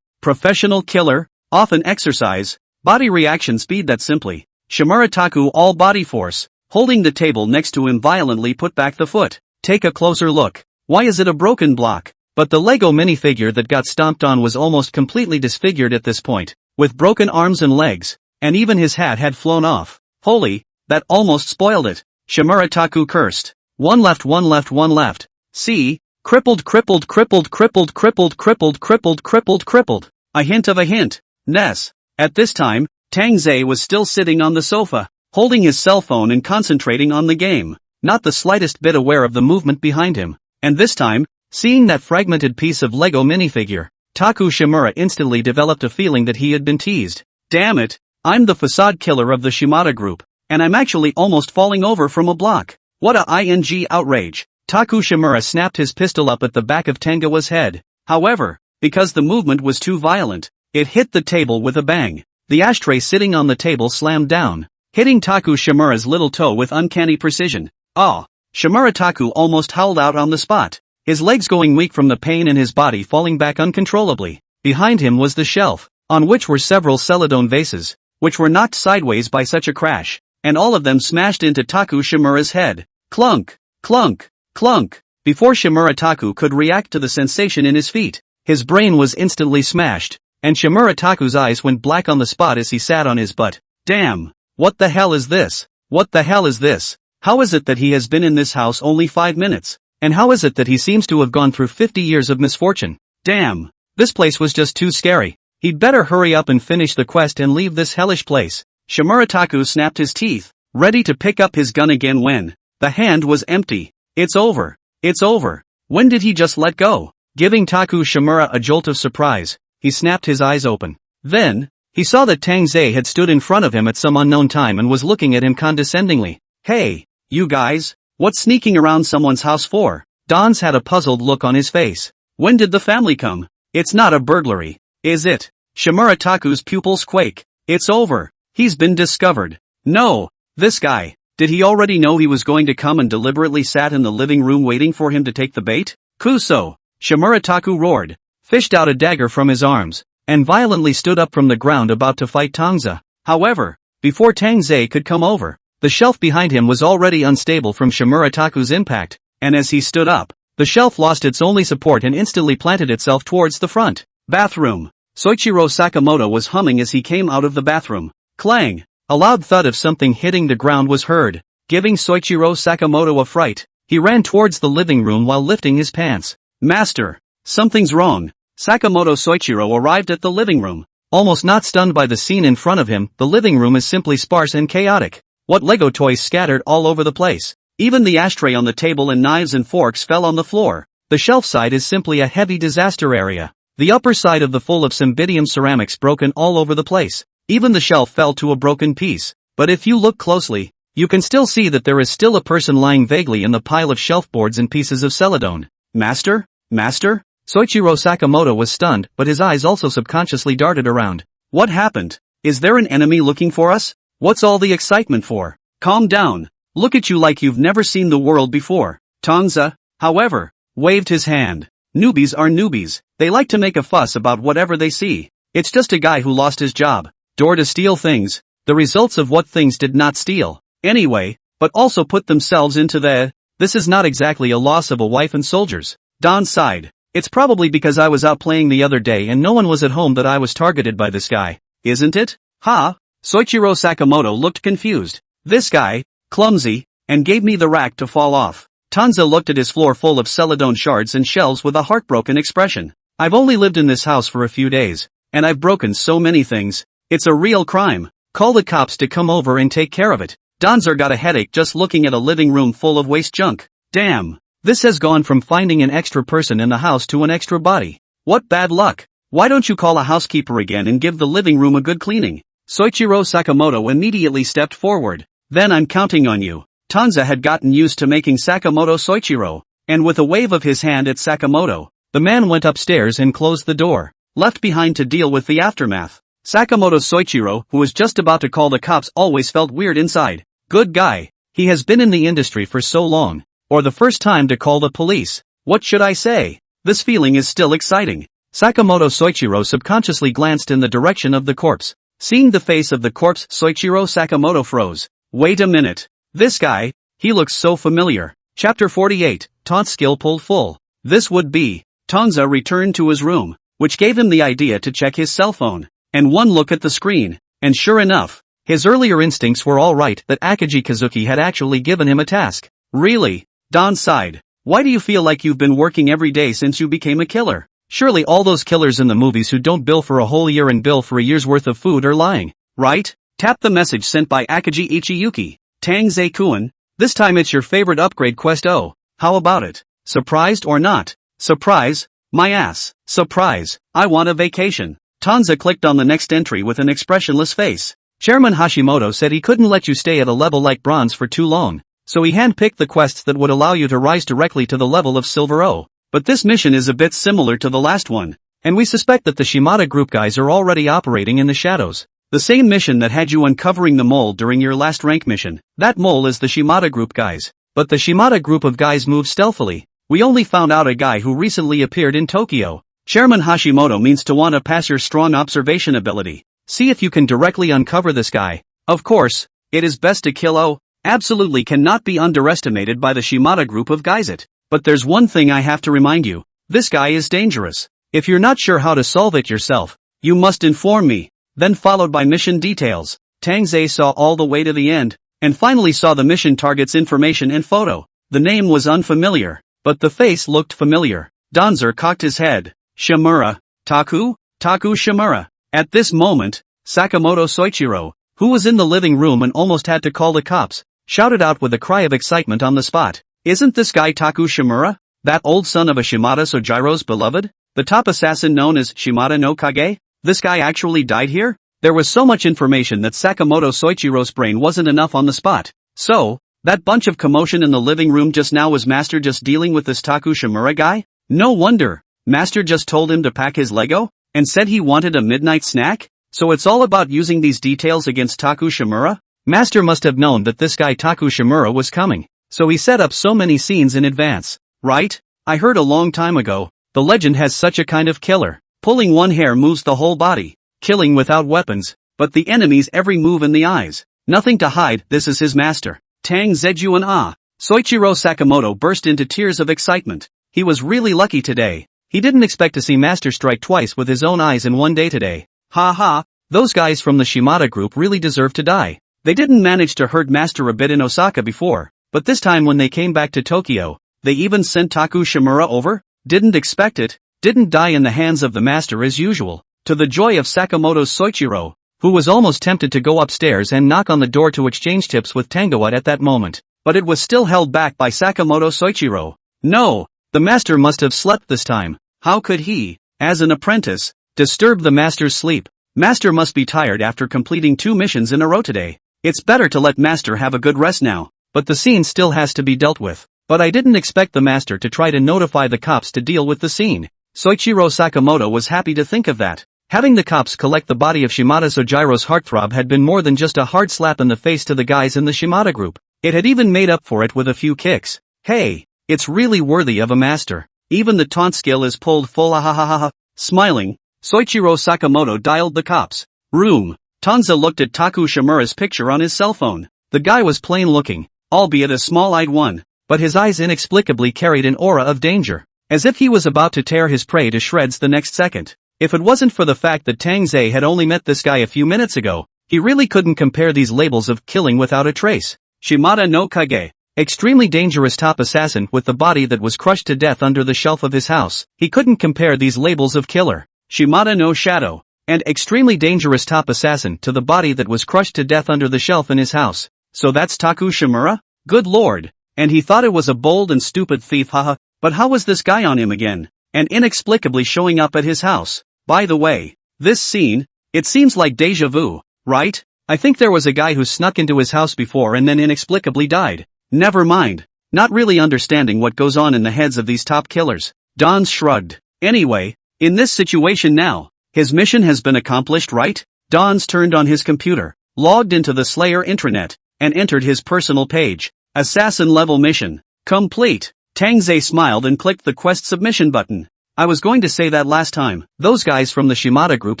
Professional killer, often exercise, body reaction speed. That simply. Shimura Taku all body force, holding the table next to him violently put back the foot. Take a closer look. Why is it a broken block? But the Lego minifigure that got stomped on was almost completely disfigured at this point, with broken arms and legs, and even his hat had flown off. Holy, that almost spoiled it. Shimura Taku cursed. One left, one left, one left. See? Crippled, crippled, crippled, crippled, crippled, crippled, crippled, crippled, crippled. A hint of a hint. Ness. At this time, Tang Ze was still sitting on the sofa, holding his cell phone and concentrating on the game, not the slightest bit aware of the movement behind him. And this time, seeing that fragmented piece of Lego minifigure, Taku Shimura instantly developed a feeling that he had been teased. Damn it, I'm the facade killer of the Shimada group, and I'm actually almost falling over from a block. What a outrage. Taku Shimura snapped his pistol up at the back of Tangoa's head. However, because the movement was too violent, it hit the table with a bang. The ashtray sitting on the table slammed down, hitting Taku Shimura's little toe with uncanny precision. Shimura Taku almost howled out on the spot, his legs going weak from the pain and his body falling back uncontrollably. Behind him was the shelf, on which were several Celadon vases, which were knocked sideways by such a crash, and all of them smashed into Taku Shimura's head. Clunk, clunk, clunk. Before Shimura Taku could react to the sensation in his feet, his brain was instantly smashed, and Shimura Taku's eyes went black on the spot as he sat on his butt. Damn, what the hell is this? What the hell is this? How is it that he has been in this house only 5 minutes? And how is it that he seems to have gone through 50 years of misfortune? Damn, this place was just too scary. He'd better hurry up and finish the quest and leave this hellish place. Shimura Taku snapped his teeth, ready to pick up his gun again when the hand was empty. It's over. It's over. When did he just let go? Giving Taku Shimura a jolt of surprise, he snapped his eyes open. Then, he saw that Tang Ze had stood in front of him at some unknown time and was looking at him condescendingly. Hey, you guys, what's sneaking around someone's house for? Don's had a puzzled look on his face. When did the family come? It's not a burglary, is it? Shimura Taku's pupils quake. It's over. He's been discovered. No, this guy. Did he already know he was going to come and deliberately sat in the living room waiting for him to take the bait? Kuso! Shimura Taku roared, fished out a dagger from his arms, and violently stood up from the ground about to fight Tang Ze. However, before Tang Ze could come over, the shelf behind him was already unstable from Shimura Taku's impact, and as he stood up, the shelf lost its only support and instantly planted itself towards the front. Bathroom. Soichiro Sakamoto was humming as he came out of the bathroom. Clang! A loud thud of something hitting the ground was heard, giving Soichiro Sakamoto a fright. He ran towards the living room while lifting his pants. Master, something's wrong. Sakamoto Soichiro arrived at the living room, almost not stunned by the scene in front of him. The living room is simply sparse and chaotic. What Lego toys scattered all over the place. Even the ashtray on the table and knives and forks fell on the floor. The shelf side is simply a heavy disaster area. The upper side of the full of cymbidium ceramics broken all over the place. Even the shelf fell to a broken piece. But if you look closely, you can still see that there is still a person lying vaguely in the pile of shelf boards and pieces of Celadon. Master? Master? Soichiro Sakamoto was stunned, but his eyes also subconsciously darted around. What happened? Is there an enemy looking for us? What's all the excitement for? Calm down. Look at you like you've never seen the world before. Tang Ze, however, waved his hand. Newbies are newbies. They like to make a fuss about whatever they see. It's just a guy who lost his job. Door to steal things. The results of what things did not steal. Anyway, but also put themselves into the... This is not exactly a loss of a wife and soldiers. Don sighed. It's probably because I was out playing the other day and no one was at home that I was targeted by this guy, isn't it? Ha? Soichiro Sakamoto looked confused. This guy, clumsy, and gave me the rack to fall off. Tang Ze looked at his floor full of celadone shards and shells with a heartbroken expression. I've only lived in this house for a few days, and I've broken so many things. It's a real crime. Call the cops to come over and take care of it. Danzer got a headache just looking at a living room full of waste junk. Damn. This has gone from finding an extra person in the house to an extra body. What bad luck. Why don't you call a housekeeper again and give the living room a good cleaning? Soichiro Sakamoto immediately stepped forward. Then I'm counting on you. Tang Ze had gotten used to making Sakamoto Soichiro, and with a wave of his hand at Sakamoto, the man went upstairs and closed the door, left behind to deal with the aftermath. Sakamoto Soichiro, who was just about to call the cops, always felt weird inside. Good guy. He has been in the industry for so long. Or the first time to call the police. What should I say? This feeling is still exciting. Sakamoto Soichiro subconsciously glanced in the direction of the corpse. Seeing the face of the corpse, Soichiro Sakamoto froze. Wait a minute. This guy, he looks so familiar. Chapter 48, Taunt skill pulled full. This would be. Tang Ze returned to his room, which gave him the idea to check his cell phone. And one look at the screen, and sure enough, his earlier instincts were all right that Akagi Kazuki had actually given him a task. Really? Don sighed. Why do you feel like you've been working every day since you became a killer? Surely all those killers in the movies who don't bill for a whole year and bill for a year's worth of food are lying, right? Tap the message sent by Akagi Ichiyuki. Tang Ze-kun, this time it's your favorite upgrade quest. Oh, how about it? Surprised or not? Surprise? My ass. Surprise. I want a vacation. Tang Ze clicked on the next entry with an expressionless face. Chairman Hashimoto said he couldn't let you stay at a level like bronze for too long, so he handpicked the quests that would allow you to rise directly to the level of silver O. But this mission is a bit similar to the last one, and we suspect that the Shimada group guys are already operating in the shadows. The same mission that had you uncovering the mole during your last rank mission. That mole is the Shimada group guys. But the Shimada group of guys move stealthily. We only found out a guy who recently appeared in Tokyo. Chairman Hashimoto means to want to pass your strong observation ability. See if you can directly uncover this guy. Of course, it is best to kill. Oh, absolutely cannot be underestimated by the Shimada group of guys. But there's one thing I have to remind you. This guy is dangerous. If you're not sure how to solve it yourself, you must inform me. Then followed by mission details. Tang Ze saw all the way to the end, and finally saw the mission target's information and photo. The name was unfamiliar, but the face looked familiar. Danzer cocked his head. Shimura. Taku Shimura. At this moment, Sakamoto Soichiro, who was in the living room and almost had to call the cops, shouted out with a cry of excitement on the spot. Isn't this guy Taku Shimura? That old son of a Shimada Sojiro's beloved? The top assassin known as Shimada no Kage? This guy actually died here? There was so much information that Sakamoto Soichiro's brain wasn't enough on the spot. So, that bunch of commotion in the living room just now was Master just dealing with this Taku Shimura guy? No wonder. Master just told him to pack his Lego, and said he wanted a midnight snack? So it's all about using these details against Taku Shimura? Master must have known that this guy Taku Shimura was coming, so he set up so many scenes in advance, right? I heard a long time ago, the legend has such a kind of killer. Pulling one hair moves the whole body, killing without weapons, but the enemy's every move in the eyes. Nothing to hide, this is his master. Tang Zeju and ah. Soichiro Sakamoto burst into tears of excitement. He was really lucky today. He didn't expect to see Master strike twice with his own eyes in one day today. Ha ha, those guys from the Shimada group really deserve to die. They didn't manage to hurt Master a bit in Osaka before, but this time when they came back to Tokyo, they even sent Taku Shimura over? Didn't expect it. Didn't die in the hands of the master as usual, to the joy of Sakamoto's Soichiro, who was almost tempted to go upstairs and knock on the door to exchange tips with Tangoa at that moment, but it was still held back by Sakamoto Soichiro. No, the master must have slept this time. How could he, as an apprentice, disturb the master's sleep? Master must be tired after completing 2 missions in a row today. It's better to let master have a good rest now, but the scene still has to be dealt with. But I didn't expect the master to try to notify the cops to deal with the scene. Soichiro Sakamoto was happy to think of that. Having the cops collect the body of Shimada Sojiro's heartthrob had been more than just a hard slap in the face to the guys in the Shimada group. It had even made up for it with a few kicks. Hey, it's really worthy of a master. Even the taunt skill is pulled full. Ahahaha. Smiling, Soichiro Sakamoto dialed the cops' room. Tang Ze looked at Taku Shimura's picture on his cell phone. The guy was plain looking, albeit a small-eyed one, but his eyes inexplicably carried an aura of danger. as if he was about to tear his prey to shreds the next second. If it wasn't for the fact that Tang Ze had only met this guy a few minutes ago, he really couldn't compare these labels of killing without a trace. Shimada no Kage. Extremely dangerous top assassin with the body that was crushed to death under the shelf of his house. He couldn't compare these labels of killer. Shimada no Shadow. And extremely dangerous top assassin to the body that was crushed to death under the shelf in his house. So that's Taku Shimura? Good lord. And he thought it was a bold and stupid thief, haha, but how was this guy on him again? And inexplicably showing up at his house. By the way, this scene, it seems like deja vu, right? I think there was a guy who snuck into his house before and then inexplicably died. Never mind. Not really understanding what goes on in the heads of these top killers. Don shrugged. Anyway, in this situation now, his mission has been accomplished, right? Don's turned on his computer, logged into the Slayer intranet, and entered his personal page. Assassin level mission. Complete. Tang Ze smiled and clicked the quest submission button. I was going to say that last time. Those guys from the Shimada group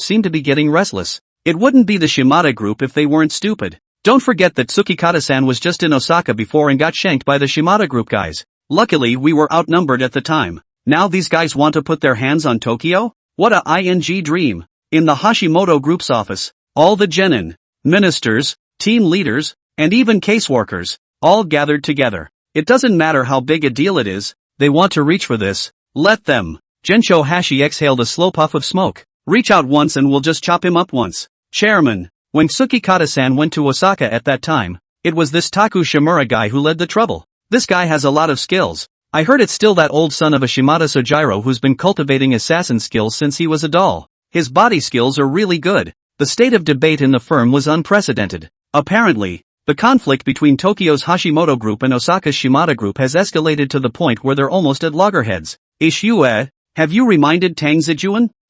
seem to be getting restless. It wouldn't be the Shimada group if they weren't stupid. Don't forget that Tsukikata-san was just in Osaka before and got shanked by the Shimada group guys. Luckily we were outnumbered at the time. Now these guys want to put their hands on Tokyo? What a ing dream. In the Hashimoto group's office, all the genin, ministers, team leaders, and even caseworkers, all gathered together. It doesn't matter how big a deal it is, they want to reach for this. Let them. Gensho Hashi exhaled a slow puff of smoke. Reach out once and we'll just chop him up once. Chairman, when Tsukikata-san went to Osaka at that time, it was this Taku Shimura guy who led the trouble. This guy has a lot of skills. I heard it's still that old son of a Shimada Sojiro who's been cultivating assassin skills since he was a doll. His body skills are really good. The state of debate in the firm was unprecedented. Apparently, the conflict between Tokyo's Hashimoto group and Osaka's Shimada group has escalated to the point where they're almost at loggerheads. Ishue, have you reminded Tang Ze?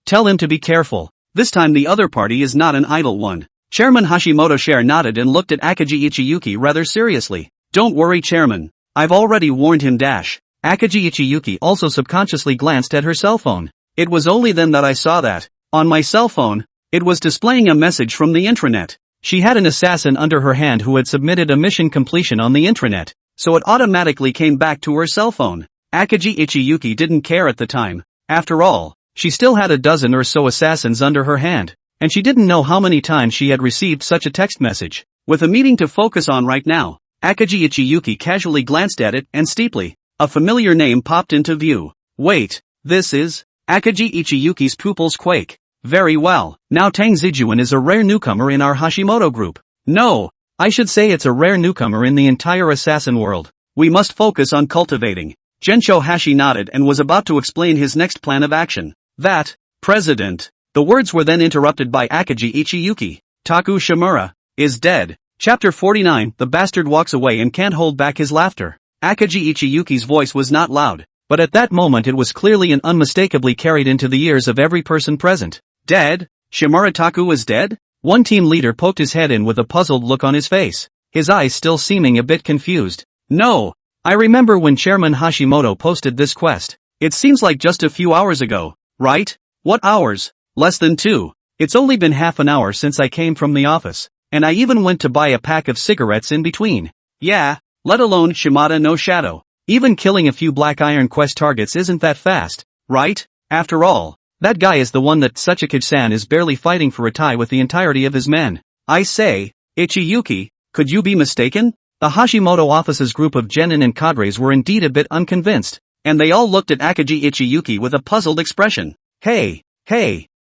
Tell him to be careful. This time the other party is not an idle one. Chairman Hashimoto nodded and looked at Akagi Ichiyuki rather seriously. Don't worry, Chairman. I've already warned him. Akagi Ichiyuki also subconsciously glanced at her cell phone. It was only then that I saw that. On my cell phone, it was displaying a message from the intranet. She had an assassin under her hand who had submitted a mission completion on the intranet, so it automatically came back to her cell phone. Akagi Ichiyuki didn't care at the time. After all, she still had a dozen or so assassins under her hand, and she didn't know how many times she had received such a text message. With a meeting to focus on right now, Akagi Ichiyuki casually glanced at it and steeply, a familiar name popped into view. Wait, this is? Akagi Ichiyuki's pupils quake. Very well, now Tang Ze is a rare newcomer in our Hashimoto group. No, I should say it's a rare newcomer in the entire assassin world. We must focus on cultivating. Gensho Hashi nodded and was about to explain his next plan of action. That, President. The words were then interrupted by Akagi Ichiyuki. Taku Shimura is dead. Chapter 49. The bastard walks away and can't hold back his laughter. Akagi Ichiyuki's voice was not loud, but at that moment it was clearly and unmistakably carried into the ears of every person present. Dead? Shimura Taku is dead? One team leader poked his head in with a puzzled look on his face, his eyes still seeming a bit confused. No. I remember when Chairman Hashimoto posted this quest. It seems like just a few hours ago, right? What hours? Less than 2. It's only been half an hour since I came from the office, and I even went to buy a pack of cigarettes in between. Yeah, let alone Shimada no Shadow. Even killing a few Black Iron Quest targets isn't that fast, right? After all, that guy is the one that Tsuchikage-san is barely fighting for a tie with the entirety of his men. I say, Ichiyuki, could you be mistaken? The Hashimoto office's group of genin and cadres were indeed a bit unconvinced, and they all looked at Akagi Ichiyuki with a puzzled expression. Hey,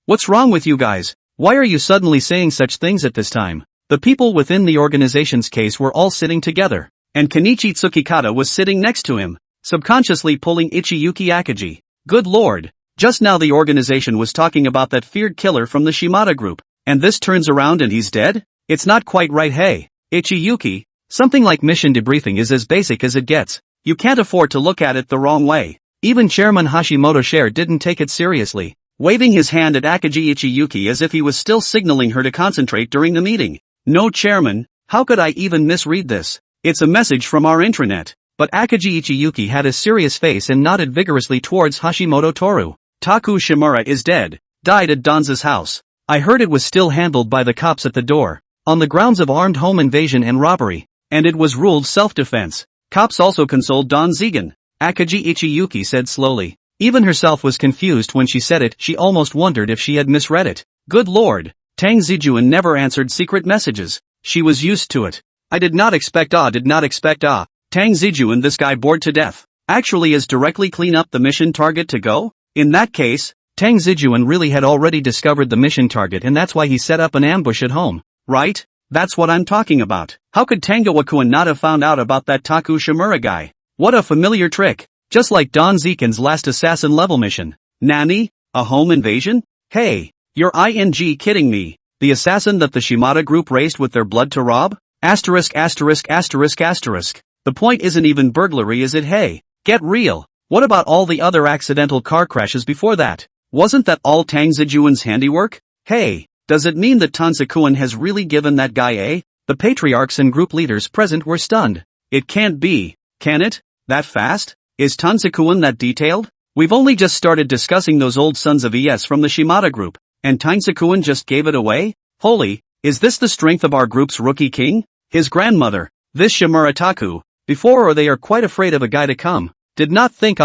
what's wrong with you guys? Why are you suddenly saying such things at this time? The people within the organization's case were all sitting together, and Kenichi Tsukikata was sitting next to him, subconsciously pulling Ichiyuki Akagi. Good lord, just now the organization was talking about that feared killer from the Shimada group, and this turns around and he's dead? It's not quite right. Hey, Ichiyuki, something like mission debriefing is as basic as it gets. You can't afford to look at it the wrong way. Even Chairman Hashimoto didn't take it seriously, waving his hand at Akagi Ichiyuki as if he was still signaling her to concentrate during the meeting. No, Chairman, how could I even misread this? It's a message from our intranet. But Akagi Ichiyuki had a serious face and nodded vigorously towards Hashimoto Toru. Taku Shimura is dead, died at Danza's house. I heard it was still handled by the cops at the door, on the grounds of armed home invasion and robbery, and it was ruled self-defense. Cops also consoled Don Zegan. Akagi Ichiyuki said slowly. Even herself was confused when she said it. She almost wondered if she had misread it. Good lord, Tang Ze never answered secret messages. She was used to it. I did not expect Tang Ze, this guy bored to death. Actually is directly clean up the mission target to go? In that case, Tang Ze really had already discovered the mission target, and that's why he set up an ambush at home, right? That's what I'm talking about. How could Tangoa not have found out about that Taku Shimura guy? What a familiar trick. Just like Don Zekin's last assassin level mission. Nani? A home invasion? Hey, you're kidding me. The assassin that the Shimada group raised with their blood to rob? Asterisk. The point isn't even burglary, is it? Hey, get real. What about all the other accidental car crashes before that? Wasn't that all Tang Ze handiwork? Hey, does it mean that Tangoa has really given that guy a? The patriarchs and group leaders present were stunned. It can't be, can it? That fast? Is Tangoa that detailed? We've only just started discussing those old sons of ES from the Shimada group, and Tangoa just gave it away? Holy, is this the strength of our group's rookie king? His grandmother, this Shimura Taku, before or they are quite afraid of a guy to come. Did not think.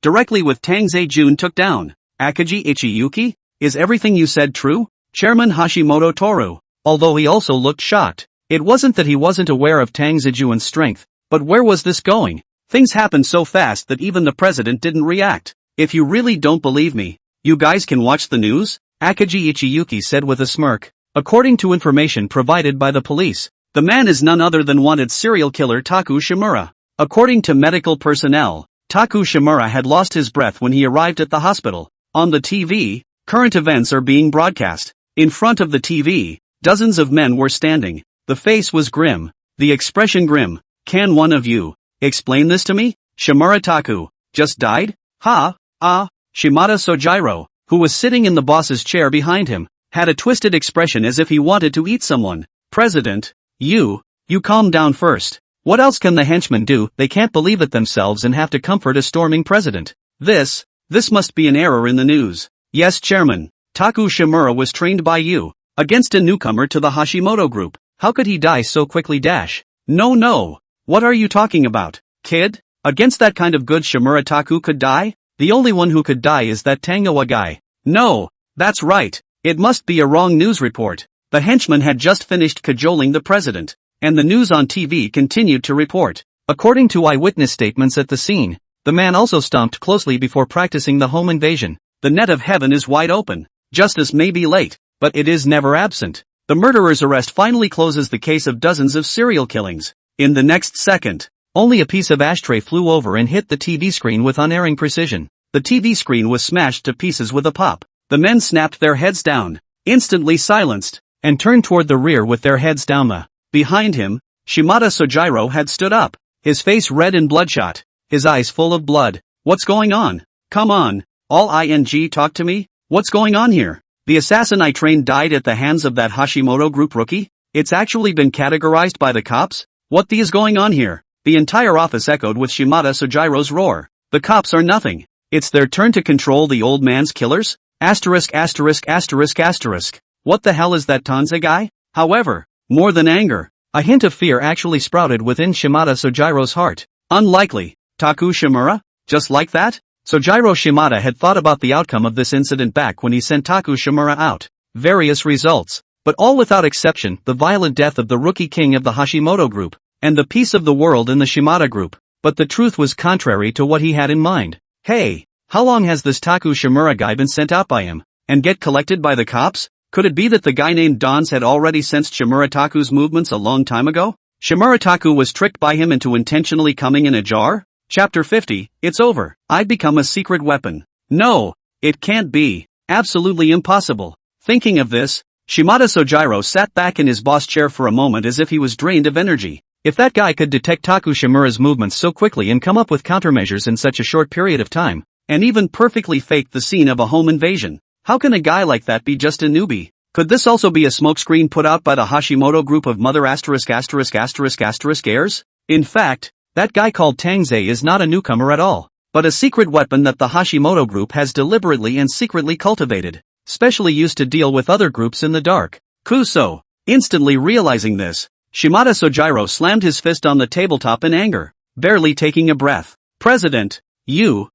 Directly with Tang Ze took down. Akaji Ichiyuki? Is everything you said true? Chairman Hashimoto Toru. Although he also looked shocked. It wasn't that he wasn't aware of Tang Zejuan's strength, but where was this going? Things happened so fast that even the president didn't react. If you really don't believe me, you guys can watch the news, Akaji Ichiyuki said with a smirk. According to information provided by the police, the man is none other than wanted serial killer Taku Shimura. According to medical personnel, Taku Shimura had lost his breath when he arrived at the hospital. On the TV, current events are being broadcast. In front of the TV, dozens of men were standing. The face was grim. The expression grim. Can one of you explain this to me? Shimura Taku just died? Shimada Sojiro, who was sitting in the boss's chair behind him, had a twisted expression as if he wanted to eat someone. President, you calm down first. What else can the henchmen do? They can't believe it themselves and have to comfort a storming president. This must be an error in the news. Yes, Chairman. Taku Shimura was trained by you, against a newcomer to the Hashimoto group. How could he die so quickly? No. What are you talking about, kid? Against that kind of good Shimura Taku could die? The only one who could die is that Tangoa guy. No, that's right. It must be a wrong news report. The henchman had just finished cajoling the president, and the news on TV continued to report. According to eyewitness statements at the scene, the man also stomped closely before practicing the home invasion. The net of heaven is wide open. Justice may be late, but it is never absent. The murderer's arrest finally closes the case of dozens of serial killings. In the next second, only a piece of ashtray flew over and hit the TV screen with unerring precision. The TV screen was smashed to pieces with a pop. The men snapped their heads down, instantly silenced, and turned toward the rear with their heads down. Behind him, Shimada Sojiro had stood up, his face red and bloodshot, his eyes full of blood. What's going on? Come on, all talk to me? What's going on here? The assassin I trained died at the hands of that Hashimoto group rookie? It's actually been categorized by the cops? What is going on here? The entire office echoed with Shimada Sojiro's roar. The cops are nothing. It's their turn to control the old man's killers? What the hell is that Tanze guy? However, more than anger, a hint of fear actually sprouted within Shimada Sojiro's heart. Unlikely. Taku Shimura? Just like that? Sojiro Shimada had thought about the outcome of this incident back when he sent Taku Shimura out. Various results, but all without exception, the violent death of the rookie king of the Hashimoto group, and the peace of the world in the Shimada group. But the truth was contrary to what he had in mind. Hey, how long has this Taku Shimura guy been sent out by him, and get collected by the cops? Could it be that the guy named Dons had already sensed Shimura Taku's movements a long time ago? Shimura Taku was tricked by him into intentionally coming in a jar? Chapter 50, it's over. I'd become a secret weapon. No, it can't be. Absolutely impossible. Thinking of this, Shimada Sojiro sat back in his boss chair for a moment as if he was drained of energy. If that guy could detect Taku Shimura's movements so quickly and come up with countermeasures in such a short period of time, and even perfectly fake the scene of a home invasion, how can a guy like that be just a newbie? Could this also be a smokescreen put out by the Hashimoto group of mother heirs? In fact, that guy called Tang Ze is not a newcomer at all, but a secret weapon that the Hashimoto group has deliberately and secretly cultivated, specially used to deal with other groups in the dark. Kuso. Instantly realizing this, Shimada Sojiro slammed his fist on the tabletop in anger, barely taking a breath. President, you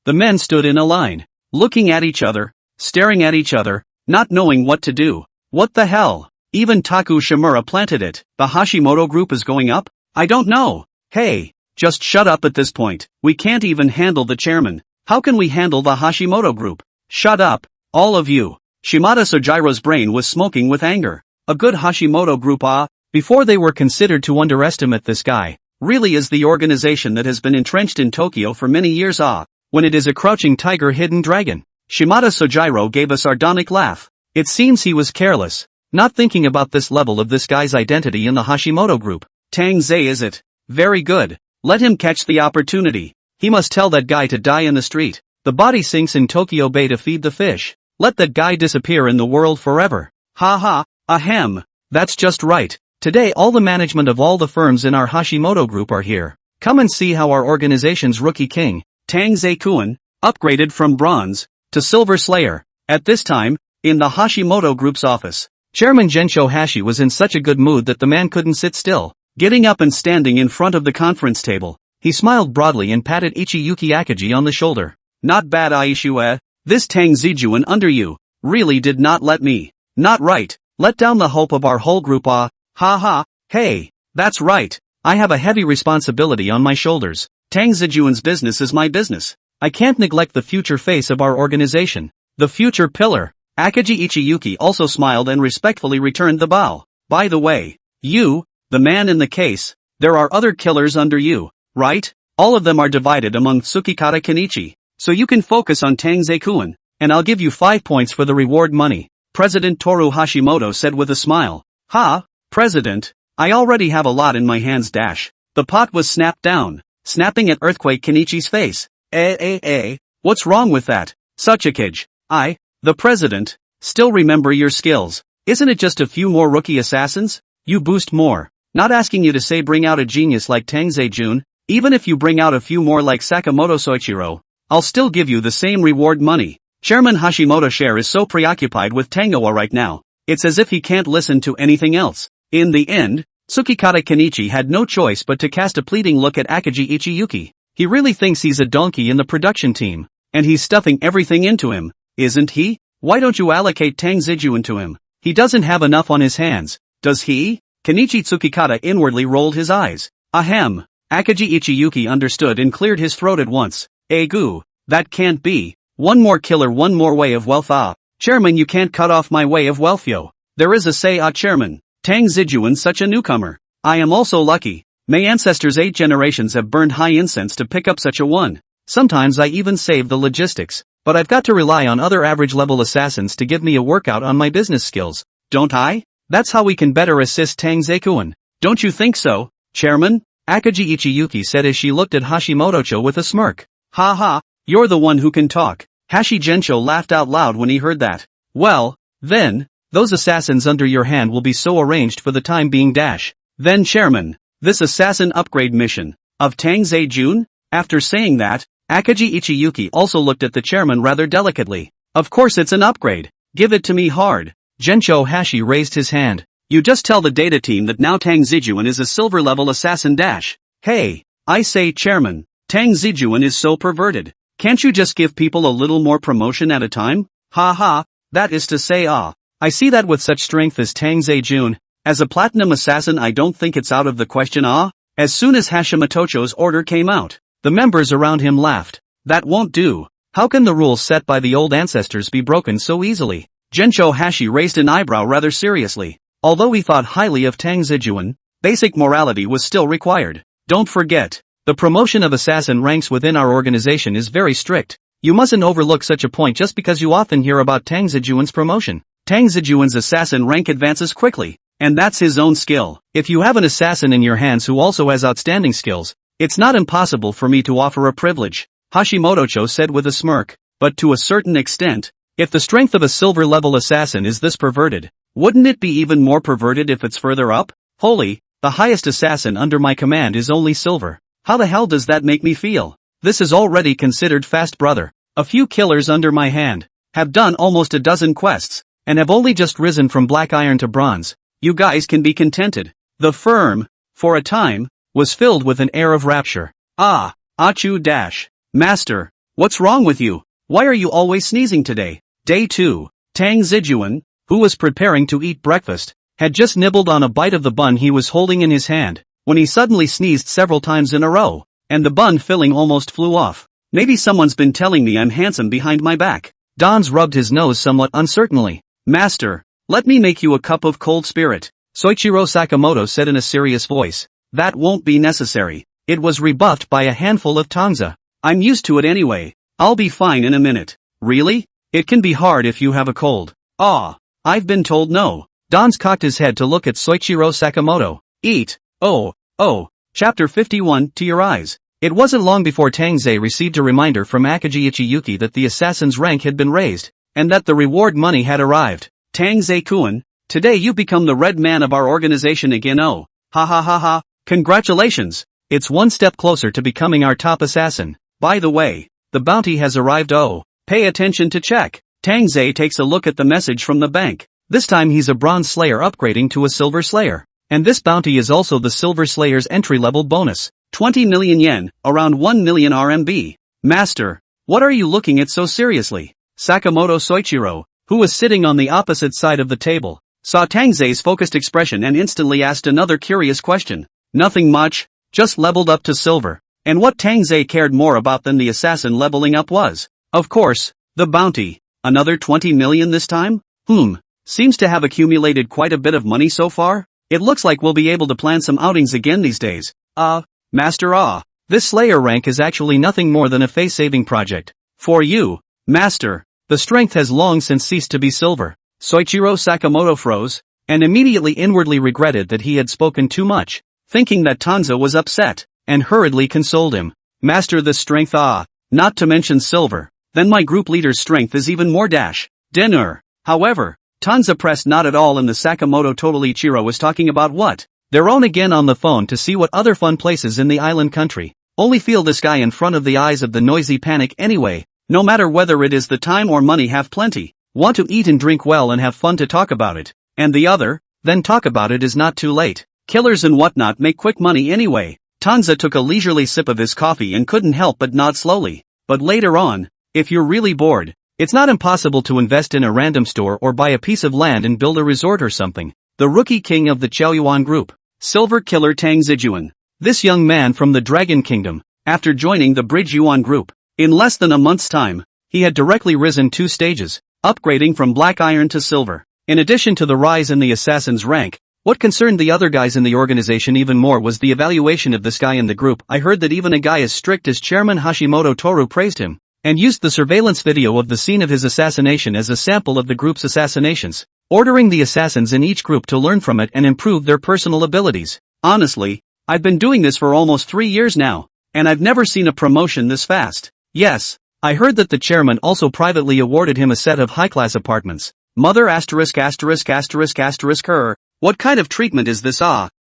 The men stood in a line, looking at each other, staring at each other, not knowing what to do. What the hell? Even Taku Shimura planted it. The Hashimoto group is going up? I don't know. Hey, just shut up at this point. We can't even handle the chairman. How can we handle the Hashimoto group? Shut up, all of you. Shimada Sojiro's brain was smoking with anger. A good Hashimoto group, before they were considered to underestimate this guy, really is the organization that has been entrenched in Tokyo for many years, when it is a crouching tiger hidden dragon. Shimada Sojiro gave a sardonic laugh. It seems he was careless, not thinking about this level of this guy's identity in the Hashimoto group. Tang Ze, is it? Very good. Let him catch the opportunity. He must tell that guy to die in the street. The body sinks in Tokyo Bay to feed the fish. Let that guy disappear in the world forever. Ha ha, ahem. That's just right. Today all the management of all the firms in our Hashimoto group are here. Come and see how our organization's rookie king, Tang Ze-kun, upgraded from bronze to silver slayer. At this time, in the Hashimoto group's office, Chairman Gensho Hashi was in such a good mood that the man couldn't sit still. Getting up and standing in front of the conference table, he smiled broadly and patted Ichiyuki Akagi on the shoulder. Not bad, Aishue. This Tang Zijuan under you really did not let down the hope of our whole group. Ha ha, hey, that's right. I have a heavy responsibility on my shoulders. Tang Zijuan's business is my business. I can't neglect the future face of our organization. The future pillar. Akagi Ichiyuki also smiled and respectfully returned the bow. By the way, you, the man in the case, there are other killers under you, right? All of them are divided among Tsukikata Kenichi, so you can focus on Tang Ze-kun, and I'll give you 5 points for the reward money, President Toru Hashimoto said with a smile. Ha, President, I already have a lot in my hands. The pot was snapped down, snapping at Earthquake Kenichi's face. What's wrong with that? Suchikage, the President, still remember your skills. Isn't it just a few more rookie assassins? You boost more. Not asking you to say bring out a genius like Tang Ze-jun, even if you bring out a few more like Sakamoto Soichiro, I'll still give you the same reward money. Chairman Hashimoto share is so preoccupied with Tangoa right now, it's as if he can't listen to anything else. In the end, Tsukikata Kenichi had no choice but to cast a pleading look at Akagi Ichiyuki. He really thinks he's a donkey in the production team, and he's stuffing everything into him, isn't he? Why don't you allocate Tang Zijuan to him? He doesn't have enough on his hands, does he? Kenichi Tsukikata inwardly rolled his eyes. Ahem. Akagi Ichiyuki understood and cleared his throat at once. Egu, that can't be. One more killer, one more way of wealth. Chairman, you can't cut off my way of wealth, yo. There is a say, Chairman. Tang Zijuan such a newcomer. I am also lucky. May ancestors 8 generations have burned high incense to pick up such a one. Sometimes I even save the logistics, but I've got to rely on other average level assassins to give me a workout on my business skills, don't I? That's how we can better assist Tang Ze-kun. Don't you think so, Chairman? Akagi Ichiyuki said as she looked at Hashimoto-cho with a smirk. Ha ha, you're the one who can talk. Hashi Gensho laughed out loud when he heard that. Well, then, those assassins under your hand will be so arranged for the time being. Then Chairman, this assassin upgrade mission, of Tang Ze-jun? After saying that, Akagi Ichiyuki also looked at the chairman rather delicately. Of course it's an upgrade. Give it to me hard. Gensho Hashi raised his hand. You just tell the data team that now Tang Zijuan is a silver level assassin. Hey, I say Chairman, Tang Zijuan is so perverted. Can't you just give people a little more promotion at a time? Ha ha, that is to say I see that with such strength as Tang Ze-jun, as a platinum assassin I don't think it's out of the question. As soon as Hashimoto's order came out, the members around him laughed. That won't do. How can the rules set by the old ancestors be broken so easily? Gensho Hashi raised an eyebrow rather seriously. Although he thought highly of Tang Zijuan, basic morality was still required. Don't forget, the promotion of assassin ranks within our organization is very strict. You mustn't overlook such a point just because you often hear about Tang Zijuan's promotion. Tang Zijuan's assassin rank advances quickly, and that's his own skill. If you have an assassin in your hands who also has outstanding skills, it's not impossible for me to offer a privilege, Hashimoto-cho said with a smirk. But to a certain extent, if the strength of a silver-level assassin is this perverted, wouldn't it be even more perverted if it's further up? Holy, the highest assassin under my command is only silver. How the hell does that make me feel? This is already considered fast, brother. A few killers under my hand have done almost a dozen quests, and have only just risen from black iron to bronze. You guys can be contented. The firm, for a time, was filled with an air of rapture. Achu Master, What's wrong with you? Why are you always sneezing today? Day 2. Tang Ze, who was preparing to eat breakfast, had just nibbled on a bite of the bun he was holding in his hand, when he suddenly sneezed several times in a row, and the bun filling almost flew off. Maybe someone's been telling me I'm handsome behind my back. Dans rubbed his nose somewhat uncertainly. Master, let me make you a cup of cold spirit, Soichiro Sakamoto said in a serious voice. That won't be necessary. It was rebuffed by a handful of Tang Ze. I'm used to it anyway. I'll be fine in a minute. Really? It can be hard if you have a cold. Ah, I've been told no. Dans cocked his head to look at Soichiro Sakamoto. Eat. Oh. Chapter 51, To Your Eyes. It wasn't long before Tang Ze received a reminder from Akagi Ichiyuki that the assassin's rank had been raised, and that the reward money had arrived. Tang Ze-kun, today you become the red man of our organization again. Oh. Ha ha ha ha. Congratulations. It's one step closer to becoming our top assassin. By the way, the bounty has arrived. Oh. Pay attention to check. Tang Ze takes a look at the message from the bank. This time he's a bronze slayer upgrading to a silver slayer. And this bounty is also the silver slayer's entry-level bonus. 20 million yen, around 1 million RMB. Master, what are you looking at so seriously? Sakamoto Soichiro, who was sitting on the opposite side of the table, saw Tang Ze's focused expression and instantly asked another curious question. Nothing much, just leveled up to silver. And what Tang Ze cared more about than the assassin leveling up was, of course, the bounty. Another 20 million this time? Seems to have accumulated quite a bit of money so far. It looks like we'll be able to plan some outings again these days. Master, this slayer rank is actually nothing more than a face-saving project. For you, Master, the strength has long since ceased to be silver. Soichiro Sakamoto froze, and immediately inwardly regretted that he had spoken too much, thinking that Tang Ze was upset, and hurriedly consoled him. Master, the strength, not to mention silver, then my group leader's strength is even more dash. Dinner. However, Tang Ze pressed not at all, and the Sakamoto Ichiro was talking about what? Their own again on the phone to see what other fun places in the island country. Only feel this guy in front of the eyes of the noisy panic anyway. No matter whether it is the time or money, have plenty. Want to eat and drink well and have fun to talk about it. And the other, then talk about it is not too late. Killers and whatnot make quick money anyway. Tang Ze took a leisurely sip of his coffee and couldn't help but nod slowly. But later on, if you're really bored, it's not impossible to invest in a random store or buy a piece of land and build a resort or something. The rookie king of the Chaoyuan group, Silver Killer Tang Ze. This young man from the Dragon Kingdom, after joining the Bridge Yuan group, in less than a month's time, he had directly risen 2 stages, upgrading from black iron to silver. In addition to the rise in the assassin's rank, what concerned the other guys in the organization even more was the evaluation of this guy in the group. I heard that even a guy as strict as Chairman Hashimoto Toru praised him, and used the surveillance video of the scene of his assassination as a sample of the group's assassinations, ordering the assassins in each group to learn from it and improve their personal abilities. Honestly, I've been doing this for almost 3 years now, and I've never seen a promotion this fast. Yes, I heard that the chairman also privately awarded him a set of high-class apartments. Mother asterisk. What kind of treatment is this?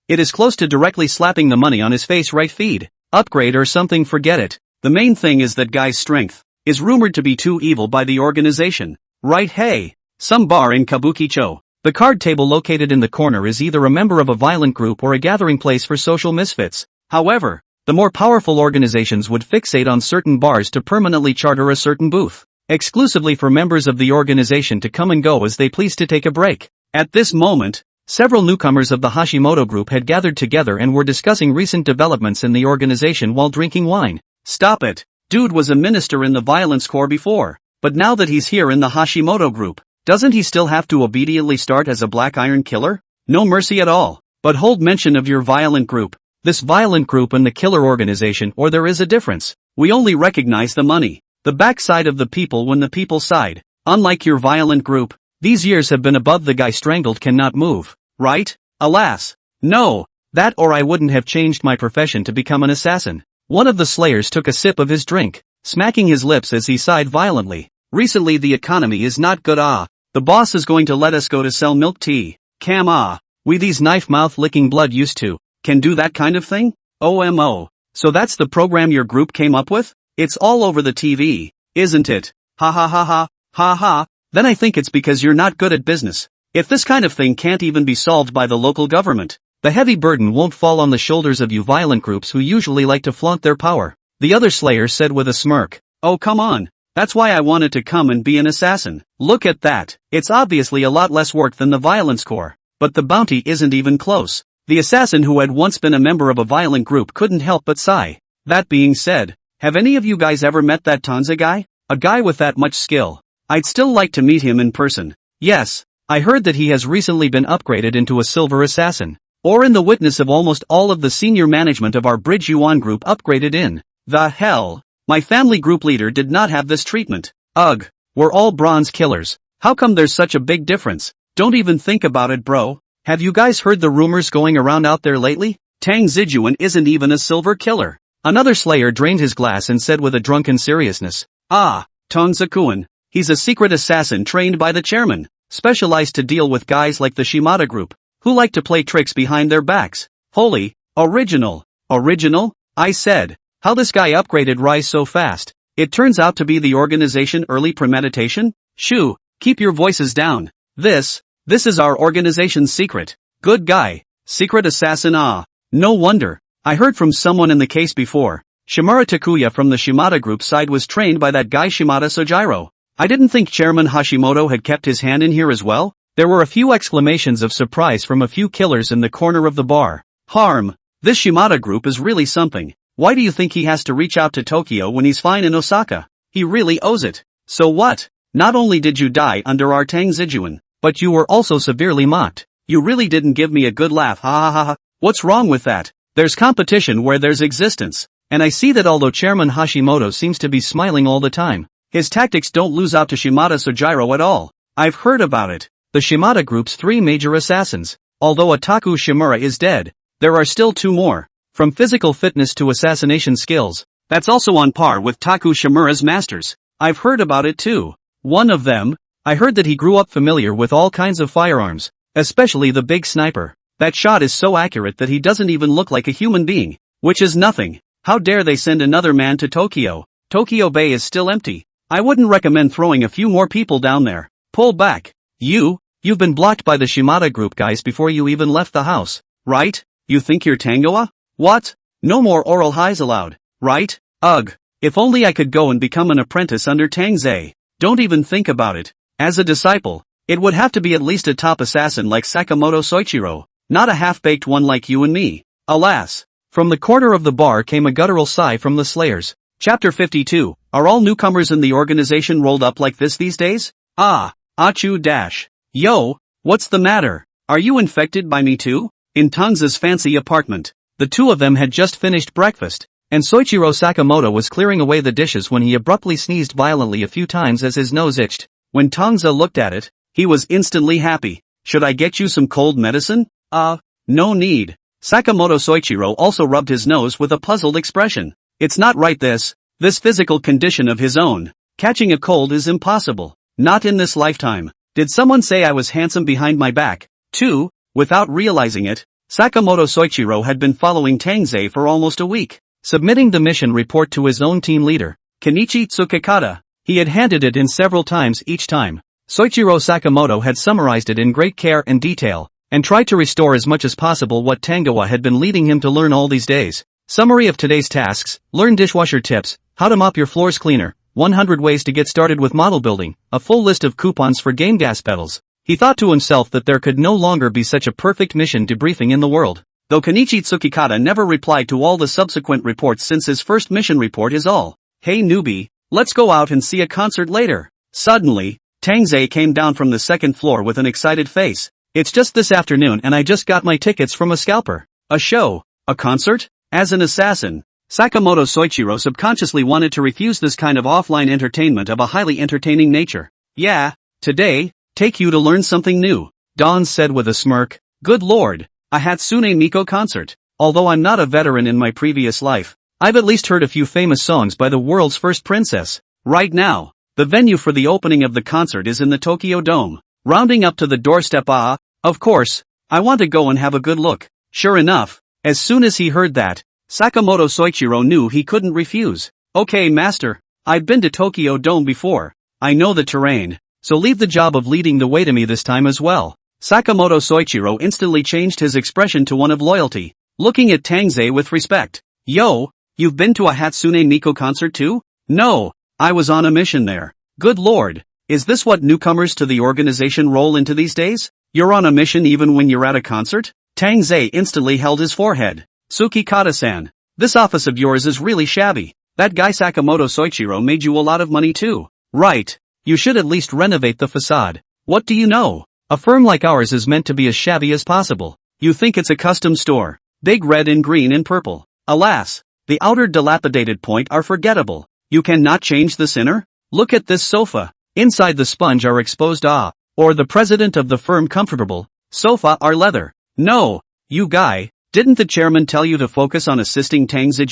It is close to directly slapping the money on his face right feed. Upgrade or something, forget it. The main thing is that guy's strength is rumored to be too evil by the organization. Right? Hey, some bar in Kabukicho. The card table located in the corner is either a member of a violent group or a gathering place for social misfits. However, the more powerful organizations would fixate on certain bars to permanently charter a certain booth, exclusively for members of the organization to come and go as they please to take a break. At this moment, several newcomers of the Hashimoto group had gathered together and were discussing recent developments in the organization while drinking wine. Stop it. Dude was a minister in the violence corps before, but now that he's here in the Hashimoto group, doesn't he still have to obediently start as a black iron killer? No mercy at all. But hold mention of your violent group. This violent group and the killer organization, or there is a difference. We only recognize the money, the backside of the people when the people side. Unlike your violent group, these years have been above the guy strangled cannot move, right? Alas. No. That or I wouldn't have changed my profession to become an assassin. One of the slayers took a sip of his drink, smacking his lips as he sighed violently. Recently the economy is not good. The boss is going to let us go to sell milk tea. We these knife mouth licking blood used to, can do that kind of thing? OMO. So that's the program your group came up with? It's all over the TV, isn't it? Ha ha ha ha, ha ha. Then I think it's because you're not good at business. If this kind of thing can't even be solved by the local government, the heavy burden won't fall on the shoulders of you violent groups who usually like to flaunt their power. The other slayer said with a smirk. Oh come on. That's why I wanted to come and be an assassin. Look at that. It's obviously a lot less work than the violence core. But the bounty isn't even close. The assassin who had once been a member of a violent group couldn't help but sigh. That being said, have any of you guys ever met that Tang Ze guy? A guy with that much skill. I'd still like to meet him in person. Yes, I heard that he has recently been upgraded into a silver assassin. Or in the witness of almost all of the senior management of our Bridge Yuan group upgraded in. The hell? My family group leader did not have this treatment. Ugh, we're all bronze killers. How come there's such a big difference? Don't even think about it, bro. Have you guys heard the rumors going around out there lately? Tang Ze isn't even a silver killer. Another slayer drained his glass and said with a drunken seriousness. Ah, Tang Ze. He's a secret assassin trained by the chairman, specialized to deal with guys like the Shimada group, who like to play tricks behind their backs. Holy, original. Original? I said. How this guy upgraded rise so fast? It turns out to be the organization early premeditation? Shoo, keep your voices down. This is our organization's secret. Good guy. Secret assassin. Ah. No wonder. I heard from someone in the case before. Shimura Takuya from the Shimada group side was trained by that guy Shimada Sojiro. I didn't think Chairman Hashimoto had kept his hand in here as well. There were a few exclamations of surprise from a few killers in the corner of the bar. Harm. This Shimada group is really something. Why do you think he has to reach out to Tokyo when he's fine in Osaka? He really owes it. So what? Not only did you die under our Tang Ze, but you were also severely mocked. You really didn't give me a good laugh, ha ha ha ha. What's wrong with that? There's competition where there's existence. And I see that although Chairman Hashimoto seems to be smiling all the time, his tactics don't lose out to Shimada Sojiro at all. I've heard about it. The Shimada group's 3 major assassins. Although Ataku Shimura is dead, there are still 2 more. From physical fitness to assassination skills, that's also on par with Taku Shimura's masters. I've heard about it too. One of them, I heard that he grew up familiar with all kinds of firearms, especially the big sniper. That shot is so accurate that he doesn't even look like a human being, which is nothing. How dare they send another man to Tokyo? Tokyo Bay is still empty. I wouldn't recommend throwing a few more people down there. Pull back. You've been blocked by the Shimada group guys before you even left the house, right? You think you're Tangoa? What? No more oral highs allowed, right? Ugh. If only I could go and become an apprentice under Tang Ze. Don't even think about it. As a disciple, it would have to be at least a top assassin like Sakamoto Soichiro, not a half-baked one like you and me. Alas. From the corner of the bar came a guttural sigh from the slayers. Chapter 52. Are all newcomers in the organization rolled up like this these days? Ah. Achu dash. Yo, what's the matter? Are you infected by me too? In Tang Ze's fancy apartment, the 2 of them had just finished breakfast, and Soichiro Sakamoto was clearing away the dishes when he abruptly sneezed violently a few times as his nose itched. When Tang Ze looked at it, he was instantly happy. Should I get you some cold medicine? No need. Sakamoto Soichiro also rubbed his nose with a puzzled expression. It's not right this physical condition of his own. Catching a cold is impossible. Not in this lifetime. Did someone say I was handsome behind my back? 2. Without realizing it, Sakamoto Soichiro had been following Tang Ze for almost a week, submitting the mission report to his own team leader, Kenichi Tsukikata. He had handed it in several times each time. Soichiro Sakamoto had summarized it in great care and detail, and tried to restore as much as possible what Tangoa had been leading him to learn all these days. Summary of today's tasks: learn dishwasher tips, how to mop your floors cleaner, 100 ways to get started with model building, a full list of coupons for game gas pedals. He thought to himself that there could no longer be such a perfect mission debriefing in the world. Though Kenichi Tsukikata never replied to all the subsequent reports since his first mission report is all, "Hey newbie, let's go out and see a concert later." Suddenly, Tang Ze came down from the 2nd floor with an excited face. "It's just this afternoon and I just got my tickets from a scalper." A show? A concert? As an assassin, Sakamoto Soichiro subconsciously wanted to refuse this kind of offline entertainment of a highly entertaining nature. "Yeah, today, take you to learn something new," Dawn said with a smirk. "Good lord, a Hatsune Miku concert. Although I'm not a veteran in my previous life, I've at least heard a few famous songs by the world's first princess. Right now, the venue for the opening of the concert is in the Tokyo Dome. Rounding up to the doorstep. Of course, I want to go and have a good look." Sure enough, as soon as he heard that, Sakamoto Soichiro knew he couldn't refuse. "Okay master, I've been to Tokyo Dome before. I know the terrain. So leave the job of leading the way to me this time as well." Sakamoto Soichiro instantly changed his expression to one of loyalty, looking at Tang Ze with respect. "Yo, you've been to a Hatsune Miku concert too?" "No, I was on a mission there. Good lord. Is this what newcomers to the organization roll into these days? You're on a mission even when you're at a concert? Tang Ze instantly held his forehead. Tsukikata-san. This office of yours is really shabby. That guy Sakamoto Soichiro made you a lot of money too. Right. You should at least renovate the facade. What do you know? A firm like ours is meant to be as shabby as possible. You think it's a custom store. Big red and green and purple. Alas, the outer dilapidated point are forgettable. You cannot change this inner? Look at this sofa. Inside the sponge are exposed or the president of the firm comfortable. Sofa are leather. No, you guy, didn't the chairman tell you to focus on assisting Tang Ze?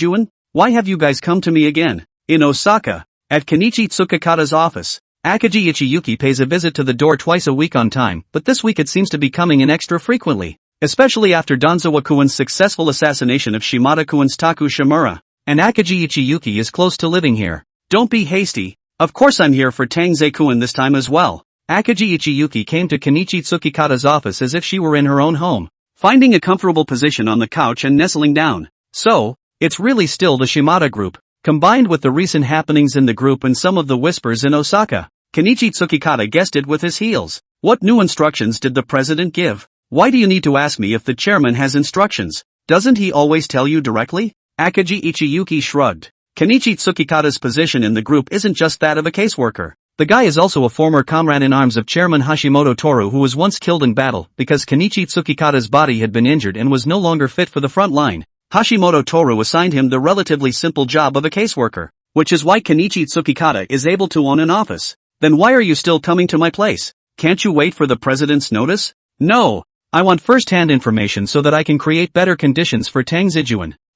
Why have you guys come to me again? In Osaka, at Kenichi Tsukikata's office, Akaji Ichiyuki pays a visit to the door twice a week on time, but this week it seems to be coming in extra frequently. Especially after Danzawa-kuen's successful assassination of Shimada-kuen's Taku Shimura, and Akaji Ichiyuki is close to living here. Don't be hasty. Of course I'm here for Tang Ze-kun this time as well. Akaji Ichiyuki came to Kenichi Tsukikata's office as if she were in her own home, finding a comfortable position on the couch and nestling down. So, it's really still the Shimada group, combined with the recent happenings in the group and some of the whispers in Osaka. Kenichi Tsukikata guessed it with his heels. What new instructions did the president give? Why do you need to ask me if the chairman has instructions? Doesn't he always tell you directly? Akaji Ichiyuki shrugged. Kenichi Tsukikata's position in the group isn't just that of a caseworker. The guy is also a former comrade in arms of Chairman Hashimoto Toru, who was once killed in battle because Kenichi Tsukikata's body had been injured and was no longer fit for the front line. Hashimoto Toru assigned him the relatively simple job of a caseworker, which is why Kenichi Tsukikata is able to own an office. Then why are you still coming to my place? Can't you wait for the president's notice? No. I want first-hand information so that I can create better conditions for Tang Ze.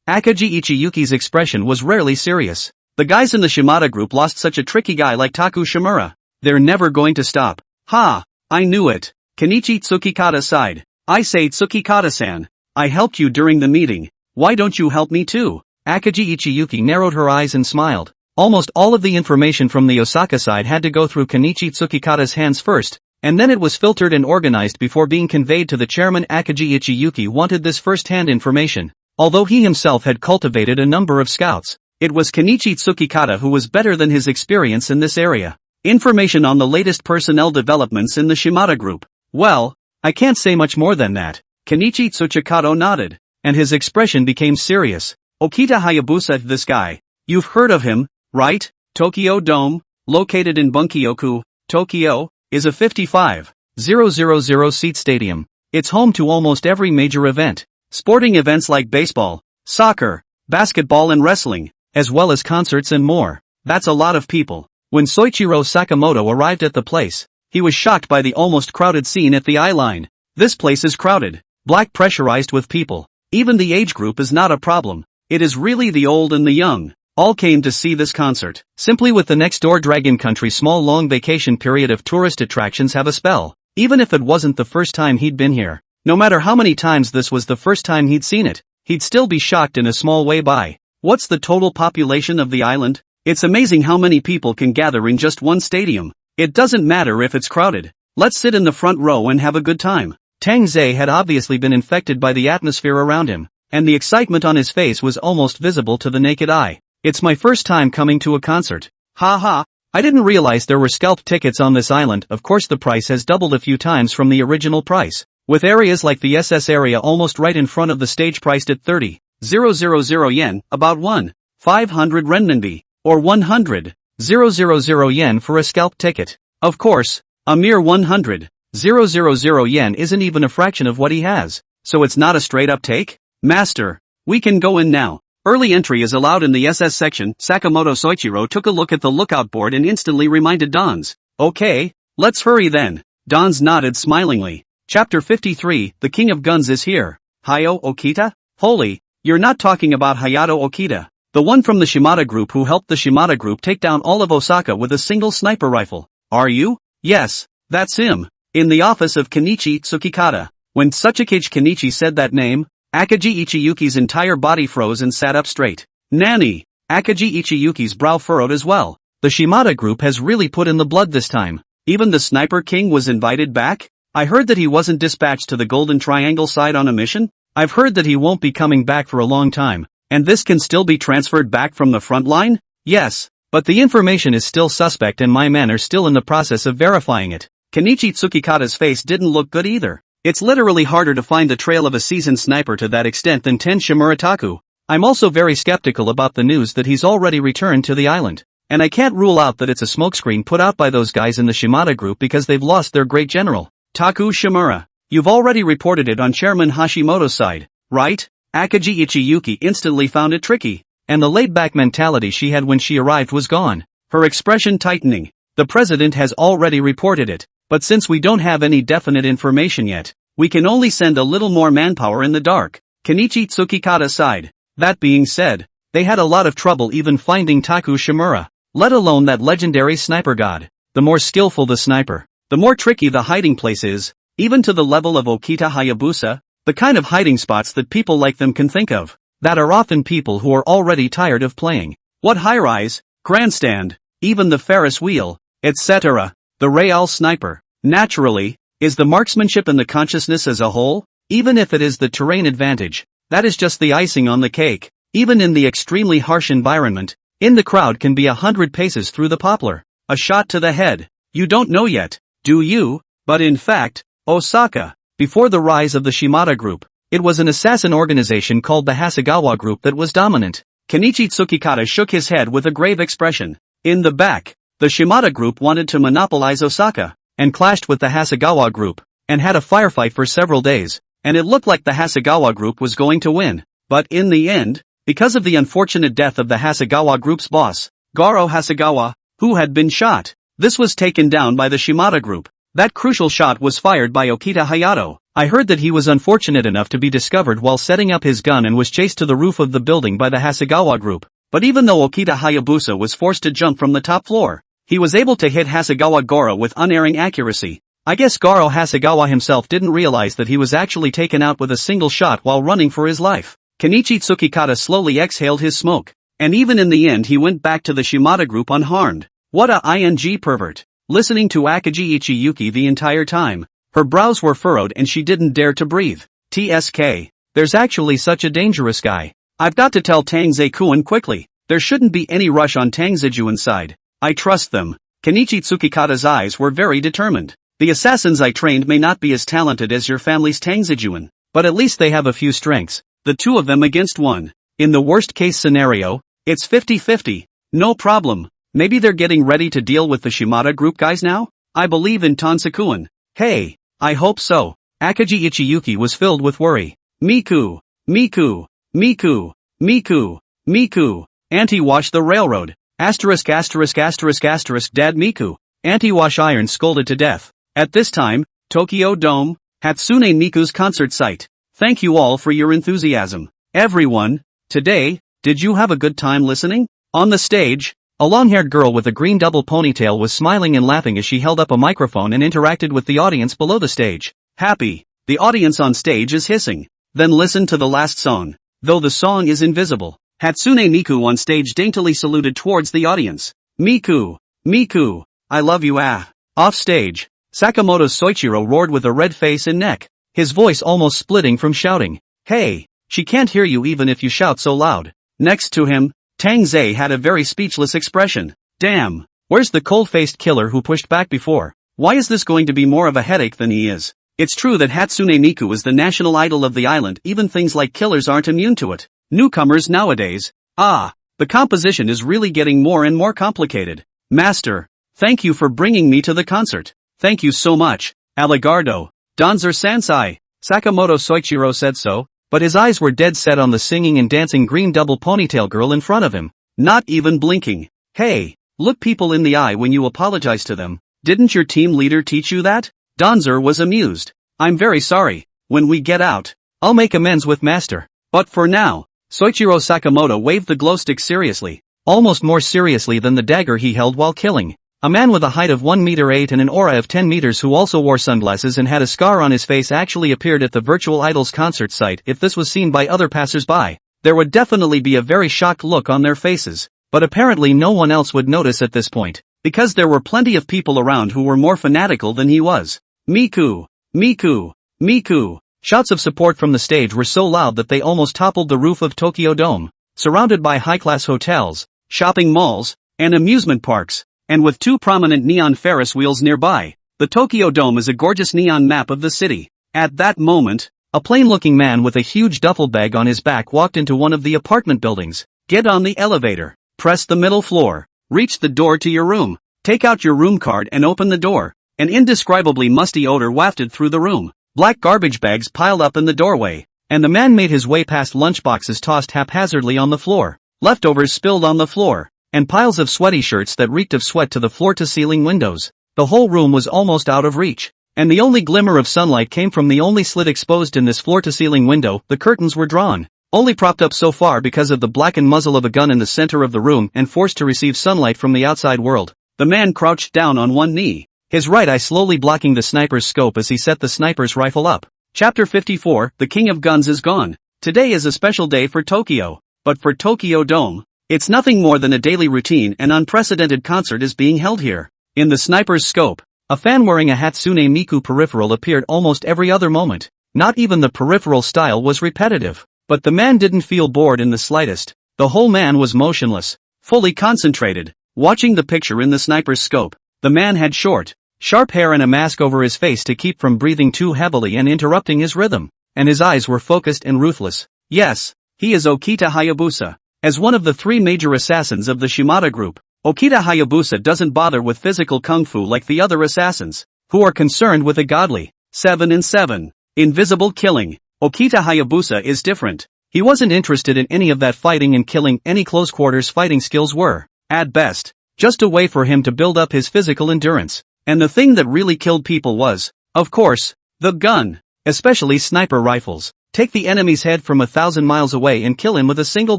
Akaji Ichiyuki's expression was rarely serious. The guys in the Shimada group lost such a tricky guy like Taku Shimura. They're never going to stop. Ha! I knew it. Kenichi Tsukikata sighed. I say Tsukikata-san. I helped you during the meeting. Why don't you help me too? Akaji Ichiyuki narrowed her eyes and smiled. Almost all of the information from the Osaka side had to go through Kenichi Tsukikata's hands first, and then it was filtered and organized before being conveyed to the chairman. Akaji Ichiyuki wanted this first-hand information. Although he himself had cultivated a number of scouts, it was Kenichi Tsukikata who was better than his experience in this area. Information on the latest personnel developments in the Shimada group. Well, I can't say much more than that. Kenichi Tsukikata nodded, and his expression became serious. Okita Hayabusa, this guy. You've heard of him, right? Tokyo Dome, located in Bunkyoku, Tokyo, is a 55,000 seat stadium. It's home to almost every major event. Sporting events like baseball, soccer, basketball and wrestling, as well as concerts and more. That's a lot of people. When Soichiro Sakamoto arrived at the place, he was shocked by the almost crowded scene at the eye line. This place is crowded, black pressurized with people. Even the age group is not a problem. It is really the old and the young. All came to see this concert. Simply with the next door Dragon Country small long vacation period of tourist attractions have a spell. Even if it wasn't the first time he'd been here. No matter how many times this was the first time he'd seen it, he'd still be shocked in a small way by. What's the total population of the island? It's amazing how many people can gather in just one stadium. It doesn't matter if it's crowded. Let's sit in the front row and have a good time. Tang Ze had obviously been infected by the atmosphere around him, and the excitement on his face was almost visible to the naked eye. It's my first time coming to a concert. Ha ha, I didn't realize there were scalped tickets on this island. Of course the price has doubled a few times from the original price, with areas like the SS area almost right in front of the stage priced at 30,000 yen, about 1,500 renminbi, or 100,000 yen for a scalped ticket. Of course, a mere 100,000 yen isn't even a fraction of what he has, so it's not a straight-up take? Master, we can go in now. Early entry is allowed in the SS section. Sakamoto Soichiro took a look at the lookout board and instantly reminded Dons. Okay, let's hurry then. Dons nodded smilingly. Chapter 53, The King of Guns is here. Hayo Okita? Holy, you're not talking about Hayato Okita, the one from the Shimada group who helped the Shimada group take down all of Osaka with a single sniper rifle. Are you? Yes, that's him. In the office of Kenichi Tsukikata. When Tsuchikage Kenichi said that name, Akaji Ichiyuki's entire body froze and sat up straight. Nanny! Akaji Ichiyuki's brow furrowed as well. The Shimada group has really put in the blood this time. Even the Sniper King was invited back? I heard that he wasn't dispatched to the Golden Triangle side on a mission? I've heard that he won't be coming back for a long time, and this can still be transferred back from the front line? Yes, But the information is still suspect and my men are still in the process of verifying it. Kenichi Tsukikata's face didn't look good either. It's literally harder to find the trail of a seasoned sniper to that extent than Ten Shimurataku. I'm also very skeptical about the news that he's already returned to the island. And I can't rule out that it's a smokescreen put out by those guys in the Shimada group because they've lost their great general. Taku Shimura. You've already reported it on Chairman Hashimoto's side, right? Akagi Ichiyuki instantly found it tricky. And the laid-back mentality she had when she arrived was gone. Her expression tightening. The president has already reported it. But since we don't have any definite information yet, we can only send a little more manpower in the dark. Kenichi Tsukikata sighed. That being said, they had a lot of trouble even finding Taku Shimura, let alone that legendary sniper god. The more skillful the sniper, the more tricky the hiding place is, even to the level of Okita Hayabusa, the kind of hiding spots that people like them can think of, that are often people who are already tired of playing. What high-rise, grandstand, even the Ferris wheel, etc. The Real sniper, naturally, is the marksmanship and the consciousness as a whole, even if it is the terrain advantage. That is just the icing on the cake. Even in the extremely harsh environment, in the crowd can be 100 paces through the poplar. A shot to the head. You don't know yet, do you? But in fact, Osaka, before the rise of the Shimada group, it was an assassin organization called the Hasegawa group that was dominant. Kenichi Tsukikata shook his head with a grave expression. In the back, the Shimada group wanted to monopolize Osaka, and clashed with the Hasegawa group, and had a firefight for several days. And it looked like the Hasegawa group was going to win. But in the end, because of the unfortunate death of the Hasegawa group's boss, Garo Hasegawa, who had been shot, this was taken down by the Shimada group. That crucial shot was fired by Okita Hayato. I heard that he was unfortunate enough to be discovered while setting up his gun and was chased to the roof of the building by the Hasegawa group. But even though Okita Hayabusa was forced to jump from the top floor, he was able to hit Hasegawa Goro with unerring accuracy. I guess Garo Hasegawa himself didn't realize that he was actually taken out with a single shot while running for his life. Kenichi Tsukikata slowly exhaled his smoke. And even in the end he went back to the Shimada group unharmed. What a ing pervert. Listening to Akagi Ichiyuki the entire time, her brows were furrowed and she didn't dare to breathe. TSK. There's actually such a dangerous guy. I've got to tell Tang Ze-kun quickly. There shouldn't be any rush on Tang Ze-juan's side. I trust them. Kenichi Tsukikata's eyes were very determined. The assassins I trained may not be as talented as your family's Tang Ze-juan, but at least they have a few strengths. The two of them against one. In the worst case scenario, it's 50-50. No problem. Maybe they're getting ready to deal with the Shimada group guys now? I believe in Tansakuen. Hey, I hope so. Akagi Ichiyuki was filled with worry. Miku, Miku, Miku, Miku, Miku. Anti-wash the railroad. Asterisk asterisk asterisk asterisk Dad Miku. Anti-wash iron scolded to death. At this time, Tokyo Dome, Hatsune Miku's concert site. Thank you all for your enthusiasm. Everyone, today, did you have a good time listening? On the stage, a long-haired girl with a green double ponytail was smiling and laughing as she held up a microphone and interacted with the audience below the stage. Happy. The audience on stage is hissing. Then listen to the last song. Though the song is invisible, Hatsune Miku on stage daintily saluted towards the audience. Miku, Miku, I love you Off stage, Sakamoto's Soichiro roared with a red face and neck, his voice almost splitting from shouting. Hey, she can't hear you even if you shout so loud. Next to him, Tang Ze had a very speechless expression. Damn, where's the cold-faced killer who pushed back before? Why is this going to be more of a headache than he is? It's true that Hatsune Miku is the national idol of the island, even things like killers aren't immune to it. Newcomers nowadays. The composition is really getting more and more complicated. Master, thank you for bringing me to the concert. Thank you so much, Aligardo. Danzer Sansai. Sakamoto Soichiro said so, but his eyes were dead set on the singing and dancing green double ponytail girl in front of him, not even blinking. Hey, look people in the eye when you apologize to them. Didn't your team leader teach you that? Danzer was amused. I'm very sorry. When we get out, I'll make amends with Master. But for now, Soichiro Sakamoto waved the glowstick seriously, almost more seriously than the dagger he held while killing. A man with a height of 1 meter 8 and an aura of 10 meters who also wore sunglasses and had a scar on his face actually appeared at the Virtual Idols concert site. If this was seen by other passers-by, there would definitely be a very shocked look on their faces. But apparently no one else would notice at this point, because there were plenty of people around who were more fanatical than he was. Miku, Miku, Miku. Shouts of support from the stage were so loud that they almost toppled the roof of Tokyo Dome. Surrounded by high-class hotels, shopping malls, and amusement parks, and with 2 prominent neon Ferris wheels nearby. The Tokyo Dome is a gorgeous neon map of the city. At that moment, a plain-looking man with a huge duffel bag on his back walked into one of the apartment buildings. Get on the elevator, press the middle floor, reach the door to your room, take out your room card and open the door. An indescribably musty odor wafted through the room. Black garbage bags piled up in the doorway, and the man made his way past lunchboxes tossed haphazardly on the floor, leftovers spilled on the floor, and piles of sweaty shirts that reeked of sweat to the floor-to-ceiling windows. The whole room was almost out of reach, and the only glimmer of sunlight came from the only slit exposed in this floor-to-ceiling window. The curtains were drawn, only propped up so far because of the blackened muzzle of a gun in the center of the room and forced to receive sunlight from the outside world. The man crouched down on one knee, his right eye slowly blocking the sniper's scope as he set the sniper's rifle up. Chapter 54, The King of Guns is gone. Today is a special day for Tokyo, but for Tokyo Dome, it's nothing more than a daily routine. An unprecedented concert is being held here. In the sniper's scope, a fan wearing a Hatsune Miku peripheral appeared almost every other moment. Not even the peripheral style was repetitive, but the man didn't feel bored in the slightest. The whole man was motionless, fully concentrated, watching the picture in the sniper's scope. The man had short, sharp hair and a mask over his face to keep from breathing too heavily and interrupting his rhythm, and his eyes were focused and ruthless. Yes, he is Okita Hayabusa. As one of the 3 major assassins of the Shimada group, Okita Hayabusa doesn't bother with physical kung fu like the other assassins, who are concerned with a godly 7-7 invisible killing. Okita Hayabusa is different. He wasn't interested in any of that fighting and killing. Any close quarters fighting skills were, at best, just a way for him to build up his physical endurance. And the thing that really killed people was, of course, the gun, especially sniper rifles. Take the enemy's head from 1,000 miles away and kill him with a single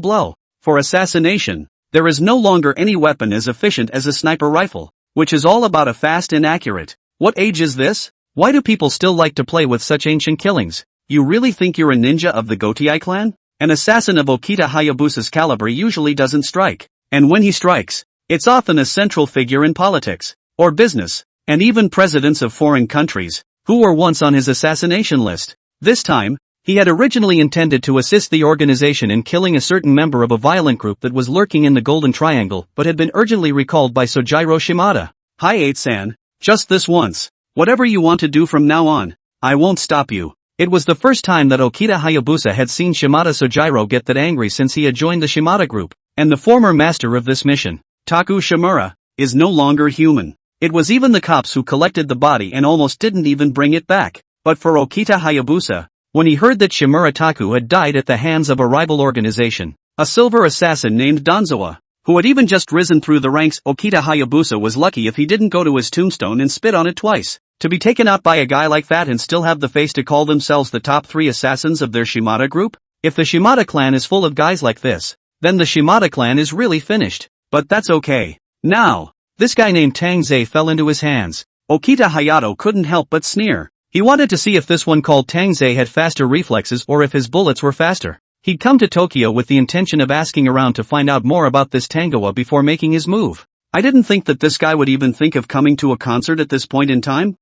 blow. For assassination, there is no longer any weapon as efficient as a sniper rifle, which is all about a fast and accurate. What age is this? Why do people still like to play with such ancient killings? You really think you're a ninja of the Gotiei clan? An assassin of Okita Hayabusa's caliber usually doesn't strike, and when he strikes, it's often a central figure in politics, or business, and even presidents of foreign countries, who were once on his assassination list. This time, he had originally intended to assist the organization in killing a certain member of a violent group that was lurking in the Golden Triangle but had been urgently recalled by Sojiro Shimada. Hi 8-san, just this once. Whatever you want to do from now on, I won't stop you. It was the first time that Okita Hayabusa had seen Shimada Sojiro get that angry since he had joined the Shimada group, and the former master of this mission, Taku Shimura, is no longer human. It was even the cops who collected the body and almost didn't even bring it back. But for Okita Hayabusa, when he heard that Shimura Taku had died at the hands of a rival organization, a silver assassin named Danzawa, who had even just risen through the ranks, Okita Hayabusa was lucky if he didn't go to his tombstone and spit on it twice. To be taken out by a guy like that and still have the face to call themselves the top 3 assassins of their Shimada group? If the Shimada clan is full of guys like this, then the Shimada clan is really finished. But that's okay. Now, this guy named Tang Ze fell into his hands. Okita Hayato couldn't help but sneer. He wanted to see if this one called Tang Ze had faster reflexes or if his bullets were faster. He'd come to Tokyo with the intention of asking around to find out more about this Tangoa before making his move. I didn't think that this guy would even think of coming to a concert at this point in time.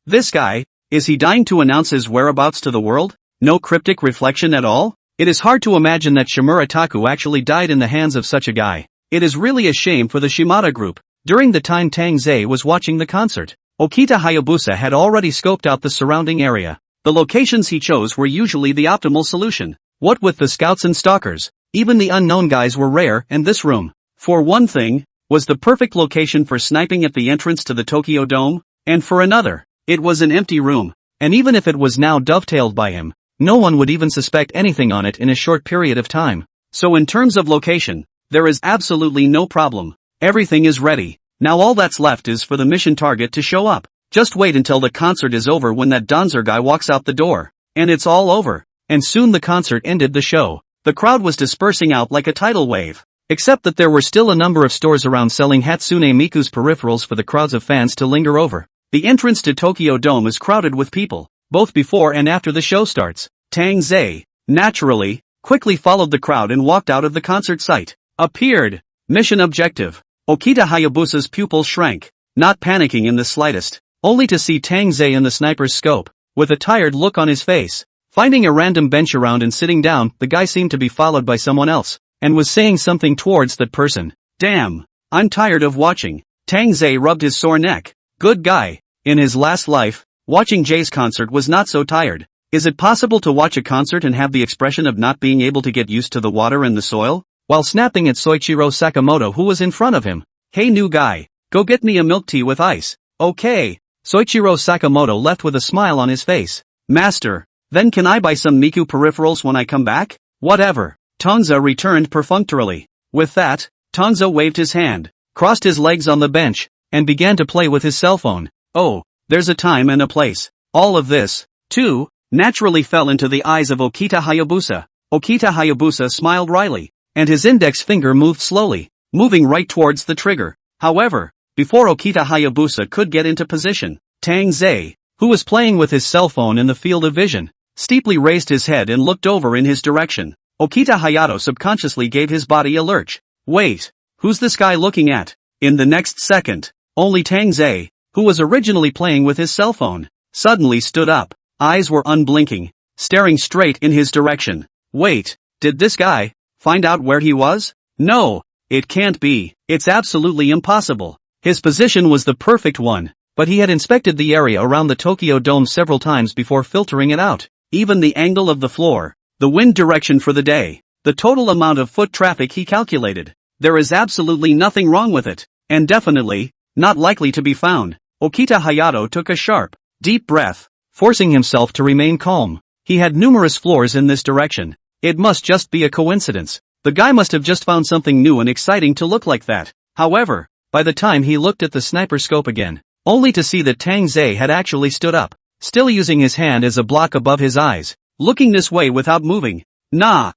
This guy, is he dying to announce his whereabouts to the world? No cryptic reflection at all? It is hard to imagine that Shimura Taku actually died in the hands of such a guy. It is really a shame for the Shimada group. During the time Tang Ze was watching the concert, Okita Hayabusa had already scoped out the surrounding area. The locations he chose were usually the optimal solution. What with the scouts and stalkers, even the unknown guys were rare, and this room, for one thing, was the perfect location for sniping at the entrance to the Tokyo Dome, and for another, it was an empty room, and even if it was now dovetailed by him, no one would even suspect anything on it in a short period of time. So in terms of location, there is absolutely no problem. Everything is ready. Now all that's left is for the mission target to show up. Just wait until the concert is over when that Danzer guy walks out the door. And it's all over. And soon the concert ended the show. The crowd was dispersing out like a tidal wave. Except that there were still a number of stores around selling Hatsune Miku's peripherals for the crowds of fans to linger over. The entrance to Tokyo Dome is crowded with people, both before and after the show starts. Tang Ze, naturally, quickly followed the crowd and walked out of the concert site. Appeared. Mission objective. Okita Hayabusa's pupils shrank, not panicking in the slightest, only to see Tang Ze in the sniper's scope, with a tired look on his face. Finding a random bench around and sitting down, the guy seemed to be followed by someone else, and was saying something towards that person. Damn, I'm tired of watching. Tang Ze rubbed his sore neck. Good guy. In his last life, watching Jay's concert was not so tired. Is it possible to watch a concert and have the expression of not being able to get used to the water and the soil? While snapping at Soichiro Sakamoto, who was in front of him. Hey new guy, go get me a milk tea with ice. Okay. Soichiro Sakamoto left with a smile on his face. Master, then can I buy some Miku peripherals when I come back? Whatever. Tang Ze returned perfunctorily. With that, Tang Ze waved his hand, crossed his legs on the bench, and began to play with his cell phone. Oh, there's a time and a place. All of this, too, naturally fell into the eyes of Okita Hayabusa. Okita Hayabusa smiled wryly, and his index finger moved slowly, moving right towards the trigger. However, before Okita Hayabusa could get into position, Tang Ze, who was playing with his cell phone in the field of vision, steeply raised his head and looked over in his direction. Okita Hayato subconsciously gave his body a lurch. Wait, who's this guy looking at? In the next second, only Tang Ze, who was originally playing with his cell phone, suddenly stood up. Eyes were unblinking, staring straight in his direction. Wait, did this guy find out where he was? No, it can't be. It's absolutely impossible. His position was the perfect one, but he had inspected the area around the Tokyo Dome several times before filtering it out. Even the angle of the floor, the wind direction for the day, the total amount of foot traffic he calculated. There is absolutely nothing wrong with it, and definitely not likely to be found. Okita Hayato took a sharp, deep breath, forcing himself to remain calm. He had numerous floors in this direction. It must just be a coincidence. The guy must have just found something new and exciting to look like that. However, by the time he looked at the sniper scope again, only to see that Tang Ze had actually stood up, still using his hand as a block above his eyes, looking this way without moving. Nah.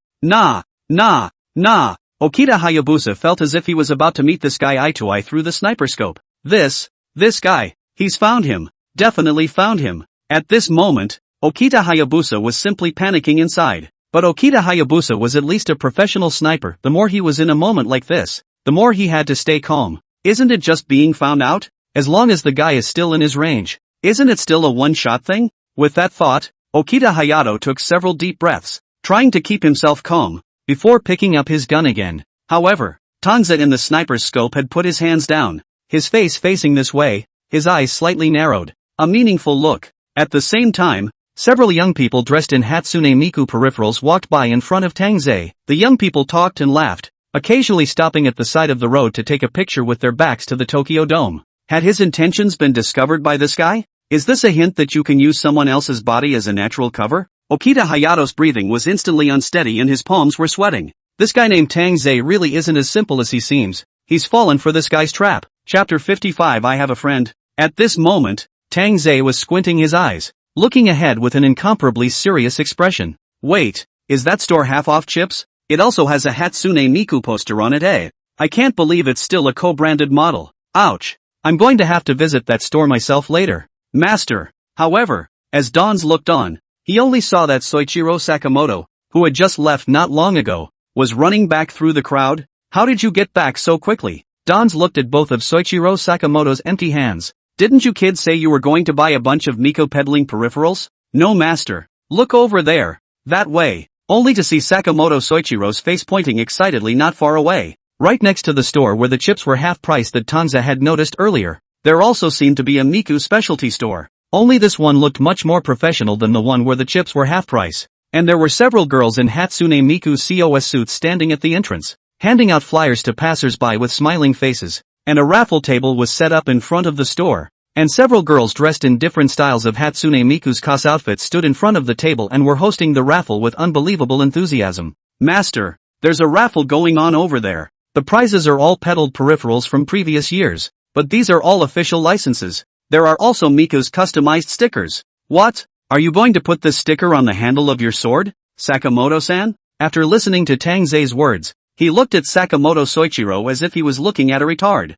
Okita Hayabusa felt as if he was about to meet this guy eye to eye through the sniper scope. This guy, he's found him. Definitely found him. At this moment, Okita Hayabusa was simply panicking inside. But Okita Hayabusa was at least a professional sniper. The more he was in a moment like this, the more he had to stay calm. Isn't it just being found out? As long as the guy is still in his range, isn't it still a one-shot thing? With that thought, Okita Hayato took several deep breaths, trying to keep himself calm, before picking up his gun again. However, Tang Ze in the sniper's scope had put his hands down, his face facing this way, his eyes slightly narrowed, a meaningful look. At the same time, several young people dressed in Hatsune Miku peripherals walked by in front of Tang Ze. The young people talked and laughed, occasionally stopping at the side of the road to take a picture with their backs to the Tokyo Dome. Had his intentions been discovered by this guy? Is this a hint that you can use someone else's body as a natural cover? Okita Hayato's breathing was instantly unsteady and his palms were sweating. This guy named Tang Ze really isn't as simple as he seems. He's fallen for this guy's trap. Chapter 55 I Have a Friend. At this moment, Tang Ze was squinting his eyes, looking ahead with an incomparably serious expression. Wait, is that store half off chips? It also has a Hatsune Miku poster on it, eh? I can't believe it's still a co-branded model. Ouch. I'm going to have to visit that store myself later. Master. However, as Dons looked on, he only saw that Soichiro Sakamoto, who had just left not long ago, was running back through the crowd. How did you get back so quickly? Dons looked at both of Soichiro Sakamoto's empty hands. Didn't you kids say you were going to buy a bunch of Miko peddling peripherals? No master. Look over there. That way. Only to see Sakamoto Soichiro's face pointing excitedly not far away, right next to the store where the chips were half price that Tang Ze had noticed earlier. There also seemed to be a Miku specialty store. Only this one looked much more professional than the one where the chips were half price. And there were several girls in Hatsune Miku COS suits standing at the entrance, handing out flyers to passers-by with smiling faces. And a raffle table was set up in front of the store. And several girls dressed in different styles of Hatsune Miku's COS outfits stood in front of the table and were hosting the raffle with unbelievable enthusiasm. Master, there's a raffle going on over there. The prizes are all peddled peripherals from previous years, but these are all official licenses. There are also Miku's customized stickers. What? Are you going to put this sticker on the handle of your sword, Sakamoto-san? After listening to Tang Ze's words, he looked at Sakamoto Soichiro as if he was looking at a retard.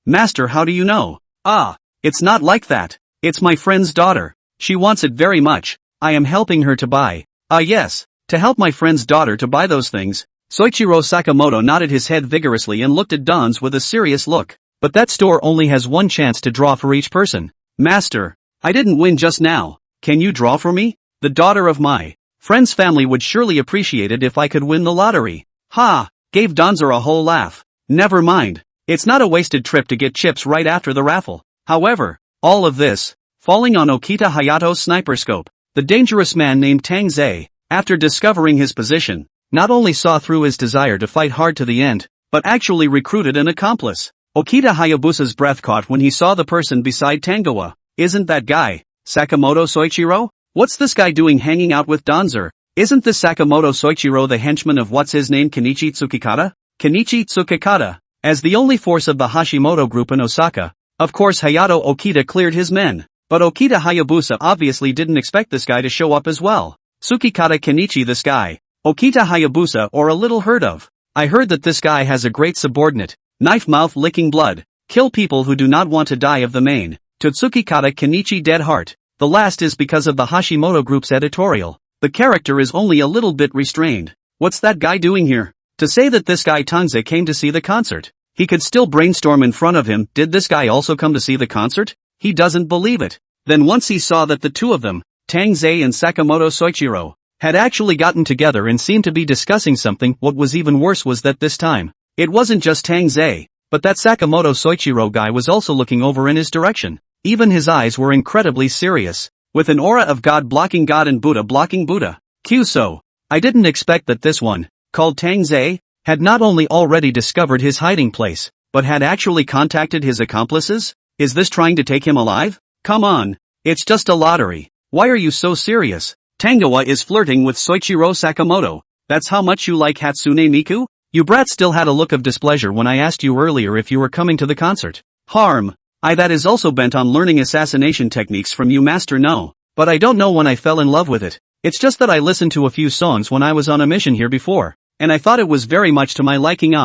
Master, how do you know? Ah, it's not like that. It's my friend's daughter. She wants it very much. I am helping her to buy. Yes, to help my friend's daughter to buy those things. Soichiro Sakamoto nodded his head vigorously and looked at Dons with a serious look. But that store only has one chance to draw for each person. Master, I didn't win just now. Can you draw for me? The daughter of my friend's family would surely appreciate it if I could win the lottery. Ha! Gave Donzer a whole laugh. Never mind. It's not a wasted trip to get chips right after the raffle. However, all of this, falling on Okita Hayato's sniper scope. The dangerous man named Tang Ze, after discovering his position, not only saw through his desire to fight hard to the end, but actually recruited an accomplice. Okita Hayabusa's breath caught when he saw the person beside Tangoa. Isn't that guy Sakamoto Soichiro? What's this guy doing hanging out with Danzer? Isn't this Sakamoto Soichiro the henchman of what's his name Kenichi Tsukikata? Kenichi Tsukikata, as the only force of the Hashimoto group in Osaka. Of course Hayato Okita cleared his men, but Okita Hayabusa obviously didn't expect this guy to show up as well. Tsukikata Kenichi, this guy, Okita Hayabusa, or a little heard of. I heard that this guy has a great subordinate, knife mouth licking blood, kill people who do not want to die of the main. To Tsukikata Kenichi dead heart. The last is because of the Hashimoto group's editorial. The character is only a little bit restrained. What's that guy doing here? To say that this guy Tang Ze came to see the concert. He could still brainstorm in front of him. Did this guy also come to see the concert? He doesn't believe it. Then once he saw that the two of them, Tang Ze and Sakamoto Soichiro, had actually gotten together and seemed to be discussing something, what was even worse was that this time, it wasn't just Tang Ze, but that Sakamoto Soichiro guy was also looking over in his direction. Even his eyes were incredibly serious, with an aura of God blocking God and Buddha blocking Buddha. So, I didn't expect that this one, called Tang Ze, had not only already discovered his hiding place, but had actually contacted his accomplices? Is this trying to take him alive? Come on, it's just a lottery. Why are you so serious? Tangoa is flirting with Soichiro Sakamoto. That's how much you like Hatsune Miku? You brat still had a look of displeasure when I asked you earlier if you were coming to the concert. Harm. I that is also bent on learning assassination techniques from you master no. But I don't know when I fell in love with it. It's just that I listened to a few songs when I was on a mission here before, and I thought it was very much to my liking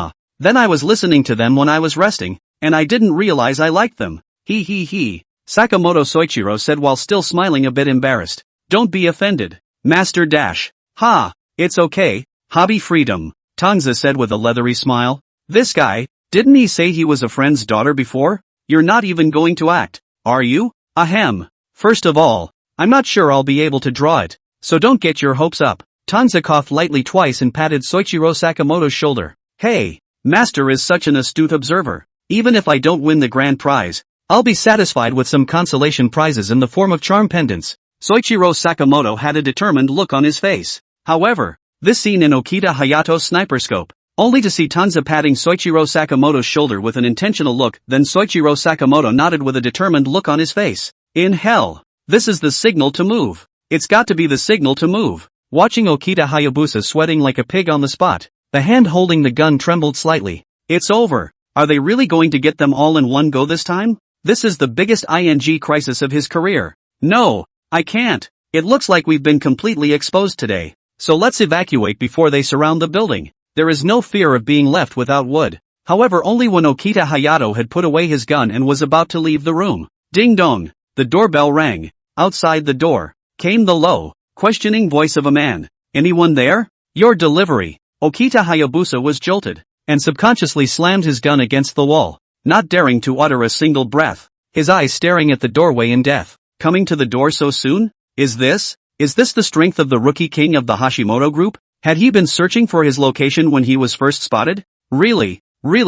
Then I was listening to them when I was resting, and I didn't realize I liked them. He. Sakamoto Soichiro said while still smiling a bit embarrassed. Don't be offended, Master Dash. Ha, it's okay, hobby freedom, Tang Ze said with a leathery smile. This guy, didn't he say he was a friend's daughter before? You're not even going to act, are you? Ahem. First of all, I'm not sure I'll be able to draw it, so don't get your hopes up. Tang Ze coughed lightly twice and patted Soichiro Sakamoto's shoulder. Hey, Master is such an astute observer. Even if I don't win the grand prize, I'll be satisfied with some consolation prizes in the form of charm pendants. Soichiro Sakamoto had a determined look on his face. However, this scene in Okita Hayato's sniper scope, only to see Tang Ze patting Soichiro Sakamoto's shoulder with an intentional look, then Soichiro Sakamoto nodded with a determined look on his face. In hell, this is the signal to move. It's got to be the signal to move. Watching Okita Hayabusa sweating like a pig on the spot, the hand holding the gun trembled slightly. It's over. Are they really going to get them all in one go this time? This is the biggest ING crisis of his career. No, I can't. It looks like we've been completely exposed today. So let's evacuate before they surround the building. There is no fear of being left without wood. However, only when Okita Hayato had put away his gun and was about to leave the room. Ding dong. The doorbell rang. Outside the door came the low, questioning voice of a man. Anyone there? Your delivery. Okita Hayabusa was jolted, and subconsciously slammed his gun against the wall, not daring to utter a single breath, his eyes staring at the doorway in death. Coming to the door so soon? Is this the strength of the rookie king of the Hashimoto group? Had he been searching for his location when he was first spotted? Really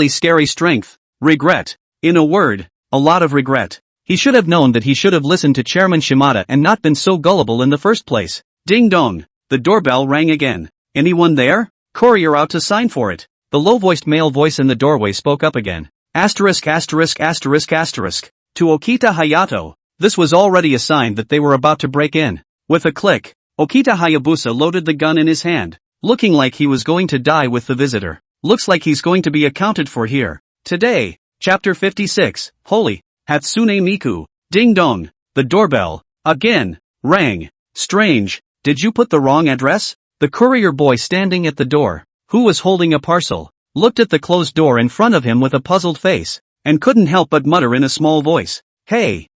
scary strength. Regret. In a word, a lot of regret. He should have known that he should have listened to Chairman Shimada and not been so gullible in the first place. Ding dong. The doorbell rang again. Anyone there? Courier out to sign for it. The low-voiced male voice in the doorway spoke up again. Asterisk. To Okita Hayato, this was already a sign that they were about to break in. With a click, Okita Hayabusa loaded the gun in his hand, looking like he was going to die with the visitor. Looks like he's going to be accounted for here. Today, Chapter 56, Holy, Hatsune Miku. Ding dong. The doorbell, again, rang. Strange, did you put the wrong address? The courier boy standing at the door, who was holding a parcel, looked at the closed door in front of him with a puzzled face, and couldn't help but mutter in a small voice. Hey,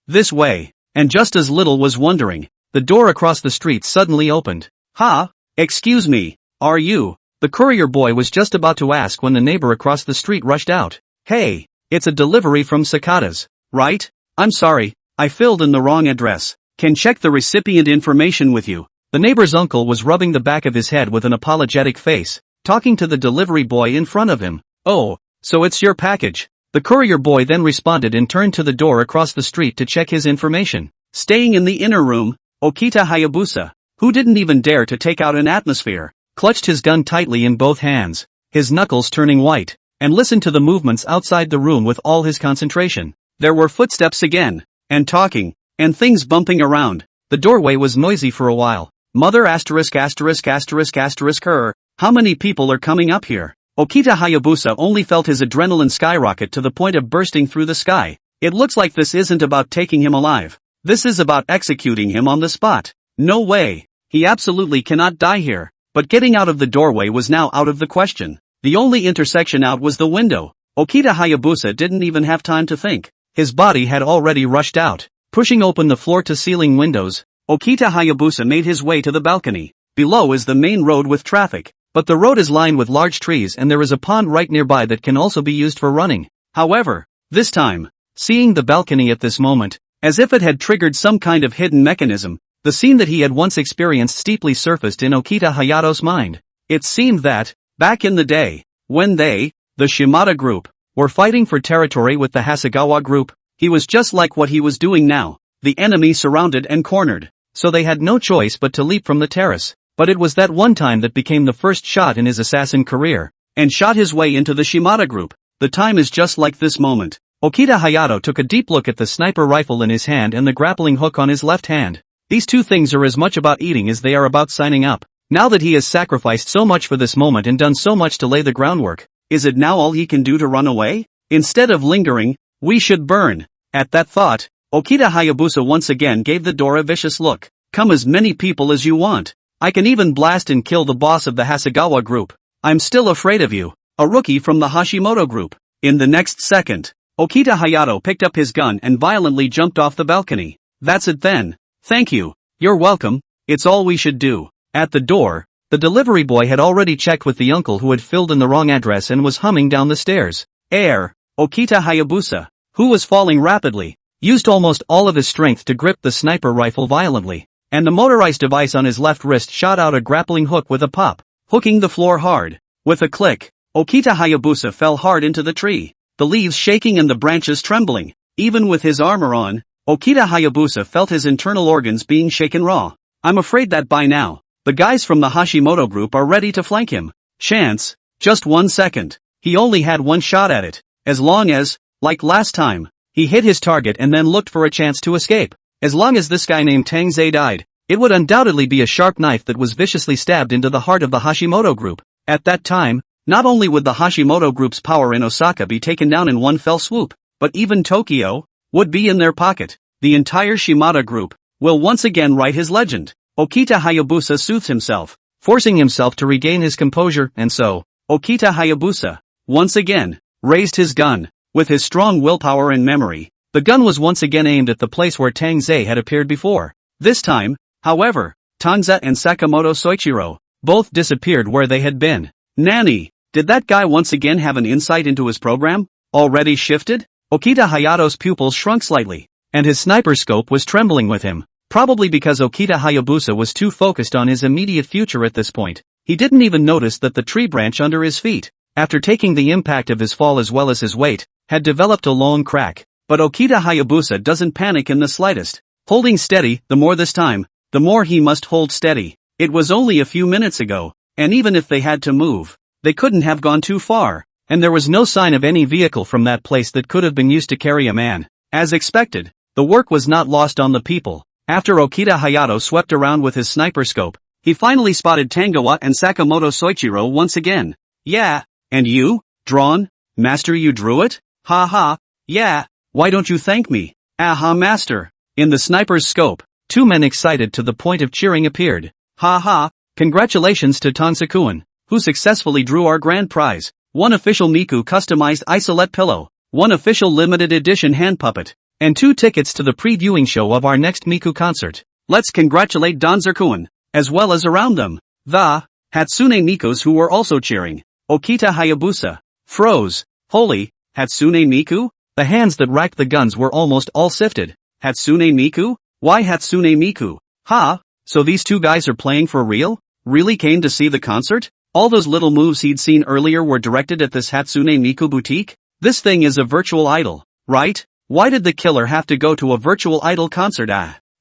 this way. And just as Little was wondering, the door across the street suddenly opened. Ha? Excuse me, are you? The courier boy was just about to ask when the neighbor across the street rushed out. Hey, it's a delivery from Sakata's, right? I'm sorry, I filled in the wrong address. Can check the recipient information with you. The neighbor's uncle was rubbing the back of his head with an apologetic face, talking to the delivery boy in front of him. Oh, so it's your package. The courier boy then responded and turned to the door across the street to check his information. Staying in the inner room, Okita Hayabusa, who didn't even dare to take out an atmosphere, clutched his gun tightly in both hands, his knuckles turning white, and listened to the movements outside the room with all his concentration. There were footsteps again, and talking, and things bumping around. The doorway was noisy for a while. Mother asterisk asterisk asterisk asterisk her, how many people are coming up here? Okita Hayabusa only felt his adrenaline skyrocket to the point of bursting through the sky. It looks like this isn't about taking him alive. This is about executing him on the spot. No way. He absolutely cannot die here. But getting out of the doorway was now out of the question. The only intersection out was the window. Okita Hayabusa didn't even have time to think. His body had already rushed out. Pushing open the floor-to-ceiling windows, Okita Hayabusa made his way to the balcony. Below is the main road with traffic, but the road is lined with large trees and there is a pond right nearby that can also be used for running. However, this time, seeing the balcony at this moment, as if it had triggered some kind of hidden mechanism, the scene that he had once experienced steeply surfaced in Okita Hayato's mind. It seemed that, back in the day, when they, the Shimada group, were fighting for territory with the Hasegawa group, he was just like what he was doing now. The enemy surrounded and cornered, so they had no choice but to leap from the terrace. But it was that one time that became the first shot in his assassin career, and shot his way into the Shimada group. The time is just like this moment. Okita Hayato took a deep look at the sniper rifle in his hand and the grappling hook on his left hand. These two things are as much about eating as they are about signing up. Now that he has sacrificed so much for this moment and done so much to lay the groundwork, is it now all he can do to run away? Instead of lingering, we should burn. At that thought, Okita Hayabusa once again gave the door a vicious look. Come as many people as you want. I can even blast and kill the boss of the Hasegawa group. I'm still afraid of you, a rookie from the Hashimoto group. In the next second, Okita Hayato picked up his gun and violently jumped off the balcony. That's it then. Thank you. You're welcome. It's all we should do. At the door, the delivery boy had already checked with the uncle who had filled in the wrong address and was humming down the stairs. Okita Hayabusa, who was falling rapidly, used almost all of his strength to grip the sniper rifle violently, and the motorized device on his left wrist shot out a grappling hook with a pop, hooking the floor hard. With a click, Okita Hayabusa fell hard into the tree, the leaves shaking and the branches trembling. Even with his armor on, Okita Hayabusa felt his internal organs being shaken raw. I'm afraid that by now, the guys from the Hashimoto group are ready to flank him. Chance, just 1 second. He only had one shot at it. As long as, like last time, he hit his target and then looked for a chance to escape. As long as this guy named Tang Ze died, it would undoubtedly be a sharp knife that was viciously stabbed into the heart of the Hashimoto group. At that time, not only would the Hashimoto group's power in Osaka be taken down in one fell swoop, but even Tokyo would be in their pocket. The entire Shimada group will once again write his legend. Okita Hayabusa soothed himself, forcing himself to regain his composure, and so, Okita Hayabusa, once again, raised his gun. With his strong willpower and memory, the gun was once again aimed at the place where Tang Ze had appeared before. This time, however, Tang Ze and Sakamoto Soichiro both disappeared where they had been. Nanny, did that guy once again have an insight into his program? Already shifted? Okita Hayato's pupils shrunk slightly, and his sniper scope was trembling with him. Probably because Okita Hayabusa was too focused on his immediate future at this point. He didn't even notice that the tree branch under his feet, after taking the impact of his fall as well as his weight, had developed a long crack. But Okita Hayabusa doesn't panic in the slightest. Holding steady, the more this time, the more he must hold steady. It was only a few minutes ago, and even if they had to move, they couldn't have gone too far, and there was no sign of any vehicle from that place that could have been used to carry a man. As expected, the work was not lost on the people. After Okita Hayato swept around with his sniper scope, he finally spotted Tangoa and Sakamoto Soichiro once again. Yeah, and you, drawn? Master, you drew it? Ha ha, yeah, why don't you thank me? Aha, master. In the sniper's scope, two men excited to the point of cheering appeared. Ha ha, congratulations to Tansukuan, who successfully drew our grand prize. One official Miku customized isolette pillow, one official limited edition hand puppet, and 2 tickets to the previewing show of our next Miku concert. Let's congratulate Danzerkuan, as well as around them, the Hatsune Mikus who were also cheering. Okita Hayabusa froze. Holy, Hatsune Miku? The hands that racked the guns were almost all sifted. Hatsune Miku? Why Hatsune Miku? Ha, so these two guys are playing for real? Really came to see the concert? All those little moves he'd seen earlier were directed at this Hatsune Miku boutique? This thing is a virtual idol, right? Why did the killer have to go to a virtual idol concert?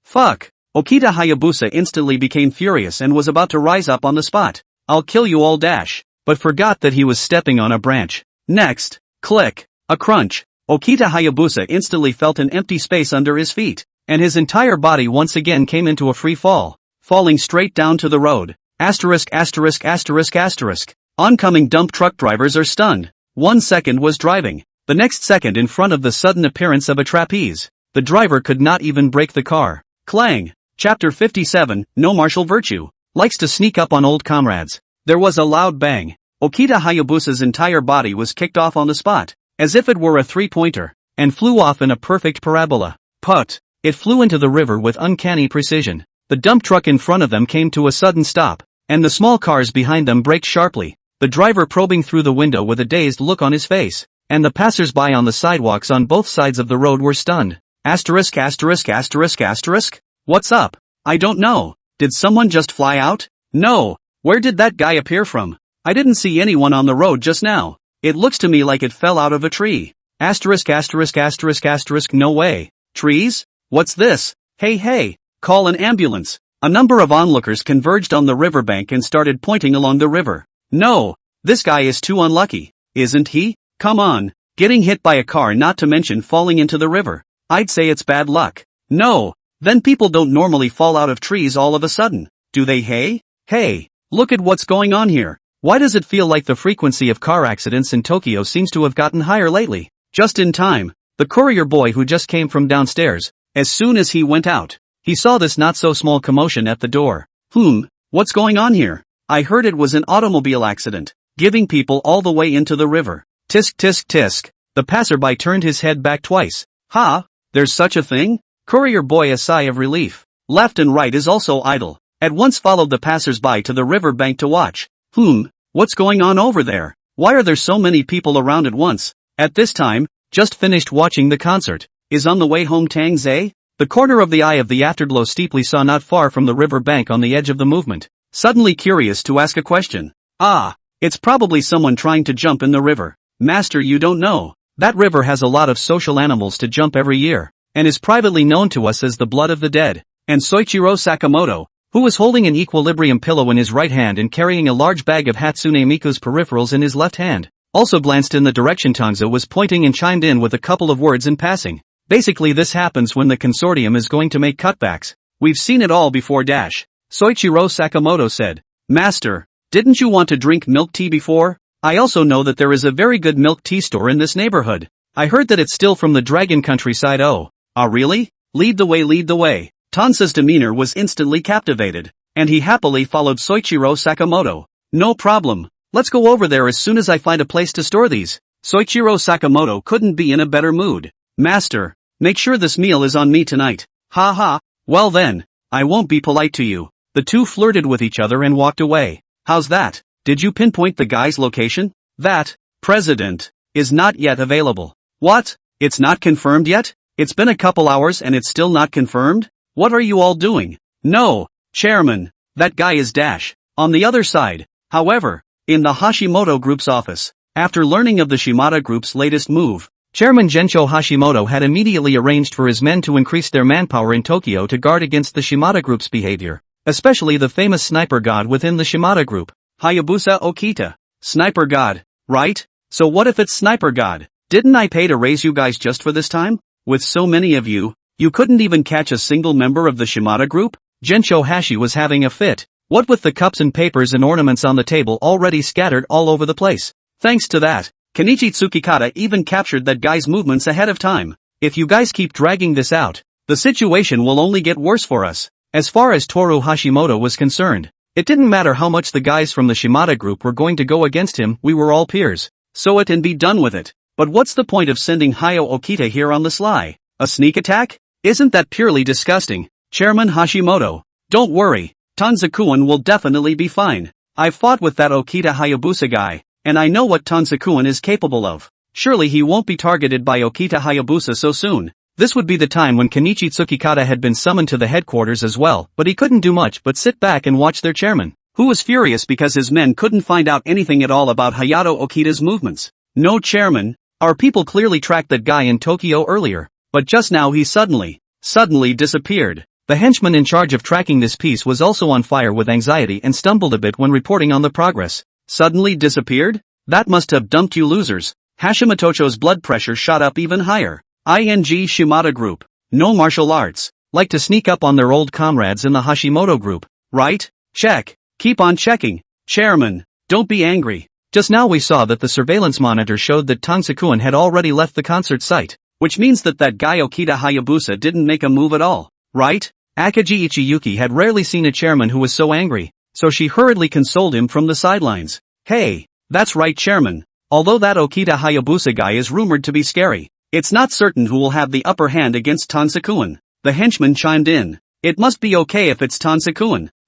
Fuck. Okita Hayabusa instantly became furious and was about to rise up on the spot. I'll kill you all dash. But forgot that he was stepping on a branch. Next. Click. A crunch. Okita Hayabusa instantly felt an empty space under his feet, and his entire body once again came into a free fall, falling straight down to the road. Asterisk asterisk asterisk asterisk. Oncoming dump truck drivers are stunned. 1 second was driving. The next second in front of the sudden appearance of a trapeze. The driver could not even brake the car. Clang. Chapter 57, No Martial Virtue. Likes to sneak up on old comrades. There was a loud bang. Okita Hayabusa's entire body was kicked off on the spot, as if it were a three-pointer, and flew off in a perfect parabola. Put. It flew into the river with uncanny precision. The dump truck in front of them came to a sudden stop, and the small cars behind them braked sharply, the driver probing through the window with a dazed look on his face, and the passers-by on the sidewalks on both sides of the road were stunned. Asterisk asterisk asterisk asterisk? What's up? I don't know. Did someone just fly out? No. Where did that guy appear from? I didn't see anyone on the road just now. It looks to me like it fell out of a tree. Asterisk asterisk asterisk asterisk no way. Trees? What's this? Hey. Call an ambulance. A number of onlookers converged on the riverbank and started pointing along the river. No. This guy is too unlucky, isn't he? Come on. Getting hit by a car, not to mention falling into the river. I'd say it's bad luck. No. Then people don't normally fall out of trees all of a sudden, do they? Hey, look at what's going on here. Why does it feel like the frequency of car accidents in Tokyo seems to have gotten higher lately? Just in time, the courier boy who just came from downstairs, as soon as he went out, he saw this not-so-small commotion at the door. What's going on here? I heard it was an automobile accident, giving people all the way into the river. Tisk tisk tisk. The passerby turned his head back twice. There's such a thing? Courier boy, a sigh of relief. Left and right is also idle. At once followed the passersby to the river bank to watch. What's going on over there? Why are there so many people around at once? At this time, just finished watching the concert. Is on the way home Tang Ze? The corner of the eye of the afterglow steeply saw not far from the river bank on the edge of the movement. Suddenly curious to ask a question. It's probably someone trying to jump in the river. Master, you don't know. That river has a lot of social animals to jump every year, and is privately known to us as the blood of the dead. And Soichiro Sakamoto, who was holding an equilibrium pillow in his right hand and carrying a large bag of Hatsune Miku's peripherals in his left hand, also glanced in the direction Tang Ze was pointing and chimed in with a couple of words in passing. Basically, this happens when the consortium is going to make cutbacks. We've seen it all before. Soichiro Sakamoto said. Master, didn't you want to drink milk tea before? I also know that there is a very good milk tea store in this neighborhood. I heard that it's still from the dragon countryside. Oh, really? Lead the way. Tanse's demeanor was instantly captivated, and he happily followed Soichiro Sakamoto. No problem. Let's go over there as soon as I find a place to store these. Soichiro Sakamoto couldn't be in a better mood. Master, make sure this meal is on me tonight. Well then, I won't be polite to you. The two flirted with each other and walked away. How's that? Did you pinpoint the guy's location? That president is not yet available. What? It's not confirmed yet? It's been a couple hours and it's still not confirmed? What are you all doing? No, Chairman, that guy is on the other side. However, in the Hashimoto Group's office, after learning of the Shimada Group's latest move, Chairman Gensho Hashimoto had immediately arranged for his men to increase their manpower in Tokyo to guard against the Shimada Group's behavior, especially the famous sniper god within the Shimada Group, Hayabusa Okita. Sniper god, right? So what if it's sniper god? Didn't I pay to raise you guys just for this time? With so many of you, you couldn't even catch a single member of the Shimada Group? Gensho Hashi was having a fit. What with the cups and papers and ornaments on the table already scattered all over the place. Thanks to that, Kenichi Tsukikata even captured that guy's movements ahead of time. If you guys keep dragging this out, the situation will only get worse for us. As far as Toru Hashimoto was concerned, it didn't matter how much the guys from the Shimada Group were going to go against him, we were all peers. So it and be done with it. But what's the point of sending Hayo Okita here on the sly? A sneak attack? Isn't that purely disgusting? Chairman Hashimoto, don't worry, Tanzakuan will definitely be fine. I've fought with that Okita Hayabusa guy, and I know what Tanzakuan is capable of. Surely he won't be targeted by Okita Hayabusa so soon. This would be the time when Kenichi Tsukikata had been summoned to the headquarters as well, but he couldn't do much but sit back and watch their chairman. who was furious because his men couldn't find out anything at all about Hayato Okita's movements. No chairman, our people clearly tracked that guy in Tokyo earlier, but just now he suddenly disappeared. The henchman in charge of tracking this piece was also on fire with anxiety and stumbled a bit when reporting on the progress. Suddenly disappeared? That must have dumped you losers. Hashimoto's blood pressure shot up even higher. Shimada group. No martial arts. Like to sneak up on their old comrades in the Hashimoto group, right? Check. Keep on checking. Chairman, don't be angry. Just now we saw that the surveillance monitor showed that Tang Ze had already left the concert site, which means that guy Okita Hayabusa didn't make a move at all, right? Akagi Ichiyuki had rarely seen a chairman who was so angry, so she hurriedly consoled him from the sidelines. Hey, that's right, chairman. Although that Okita Hayabusa guy is rumored to be scary, it's not certain who will have the upper hand against Tang Ze. The henchman chimed in. It must be okay if it's Tang Ze.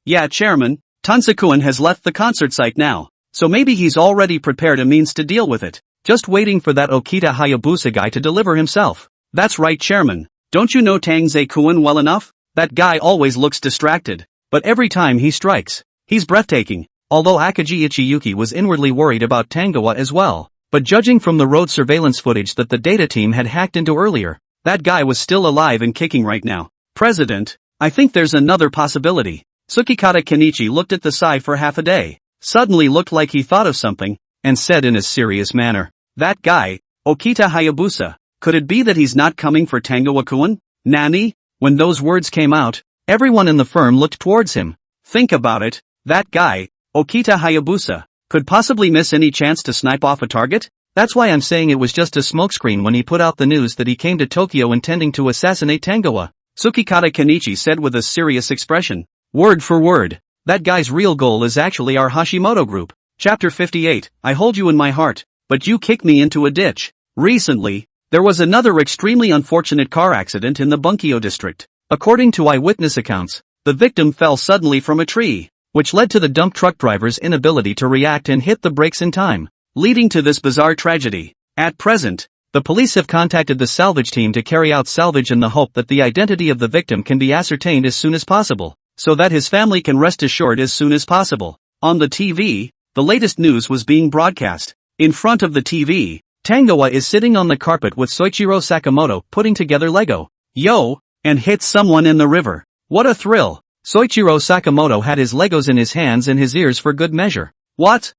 Yeah, chairman, Tang Ze has left the concert site now, so maybe he's already prepared a means to deal with it, just waiting for that Okita Hayabusa guy to deliver himself. That's right, chairman. Don't you know Tang Ze well enough? That guy always looks distracted, but every time he strikes, he's breathtaking. Although Akagi Ichiyuki was inwardly worried about Tangoa as well, but judging from the road surveillance footage that the data team had hacked into earlier, that guy was still alive and kicking right now. President, I think there's another possibility. Tsukikata Kenichi looked at the Sai for half a day, suddenly looked like he thought of something, and said in a serious manner, that guy, Okita Hayabusa, could it be that he's not coming for Tangoa-kun? Nani? When those words came out, everyone in the firm looked towards him. Think about it, that guy, Okita Hayabusa, could possibly miss any chance to snipe off a target? That's why I'm saying it was just a smokescreen when he put out the news that he came to Tokyo intending to assassinate Tangoa. Tsukikata Kenichi said with a serious expression. Word for word, that guy's real goal is actually our Hashimoto group. Chapter 58, I hold you in my heart, but you kicked me into a ditch. Recently, there was another extremely unfortunate car accident in the Bunkyo district. According to eyewitness accounts, the victim fell suddenly from a tree, which led to the dump truck driver's inability to react and hit the brakes in time, leading to this bizarre tragedy. At present, the police have contacted the salvage team to carry out salvage in the hope that the identity of the victim can be ascertained as soon as possible, so that his family can rest assured as soon as possible. On the TV, the latest news was being broadcast. In front of the TV, Tangoa is sitting on the carpet with Soichiro Sakamoto putting together Lego. Yo! And hits someone in the river. What a thrill! Soichiro Sakamoto had his Legos in his hands and his ears for good measure. What's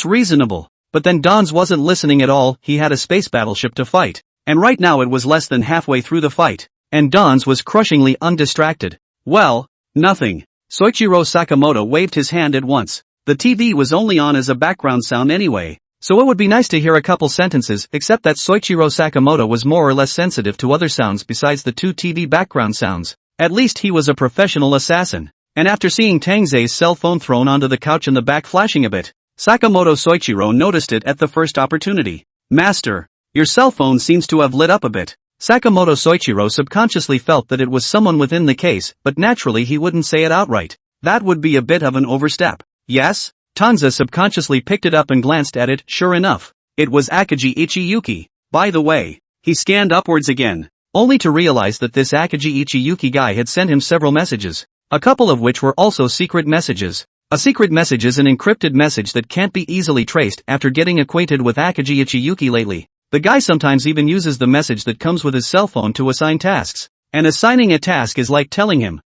reasonable? But then Don's wasn't listening at all. He had a space battleship to fight, and right now it was less than halfway through the fight, and Don's was crushingly undistracted. Well, nothing. Soichiro Sakamoto waved his hand at once. The TV was only on as a background sound anyway, so it would be nice to hear a couple sentences, except that Soichiro Sakamoto was more or less sensitive to other sounds besides the two TV background sounds. At least he was a professional assassin. And after seeing Tang Ze's cell phone thrown onto the couch in the back flashing a bit, Sakamoto Soichiro noticed it at the first opportunity. Master, your cell phone seems to have lit up a bit. Sakamoto Soichiro subconsciously felt that it was someone within the case, but naturally he wouldn't say it outright. That would be a bit of an overstep. Yes? Tang Ze subconsciously picked it up and glanced at it. Sure enough, it was Akagi Ichiyuki. By the way, he scanned upwards again, only to realize that this Akagi Ichiyuki guy had sent him several messages, a couple of which were also secret messages. A secret message is an encrypted message that can't be easily traced. After getting acquainted with Akagi Ichiyuki lately, the guy sometimes even uses the message that comes with his cell phone to assign tasks. And assigning a task is like telling him,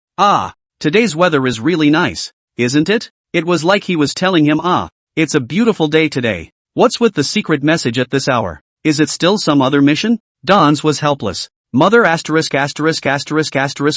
today's weather is really nice, isn't it? It was like he was telling him, it's a beautiful day today. What's with the secret message at this hour? Is it still some other mission? Don's was helpless. Mother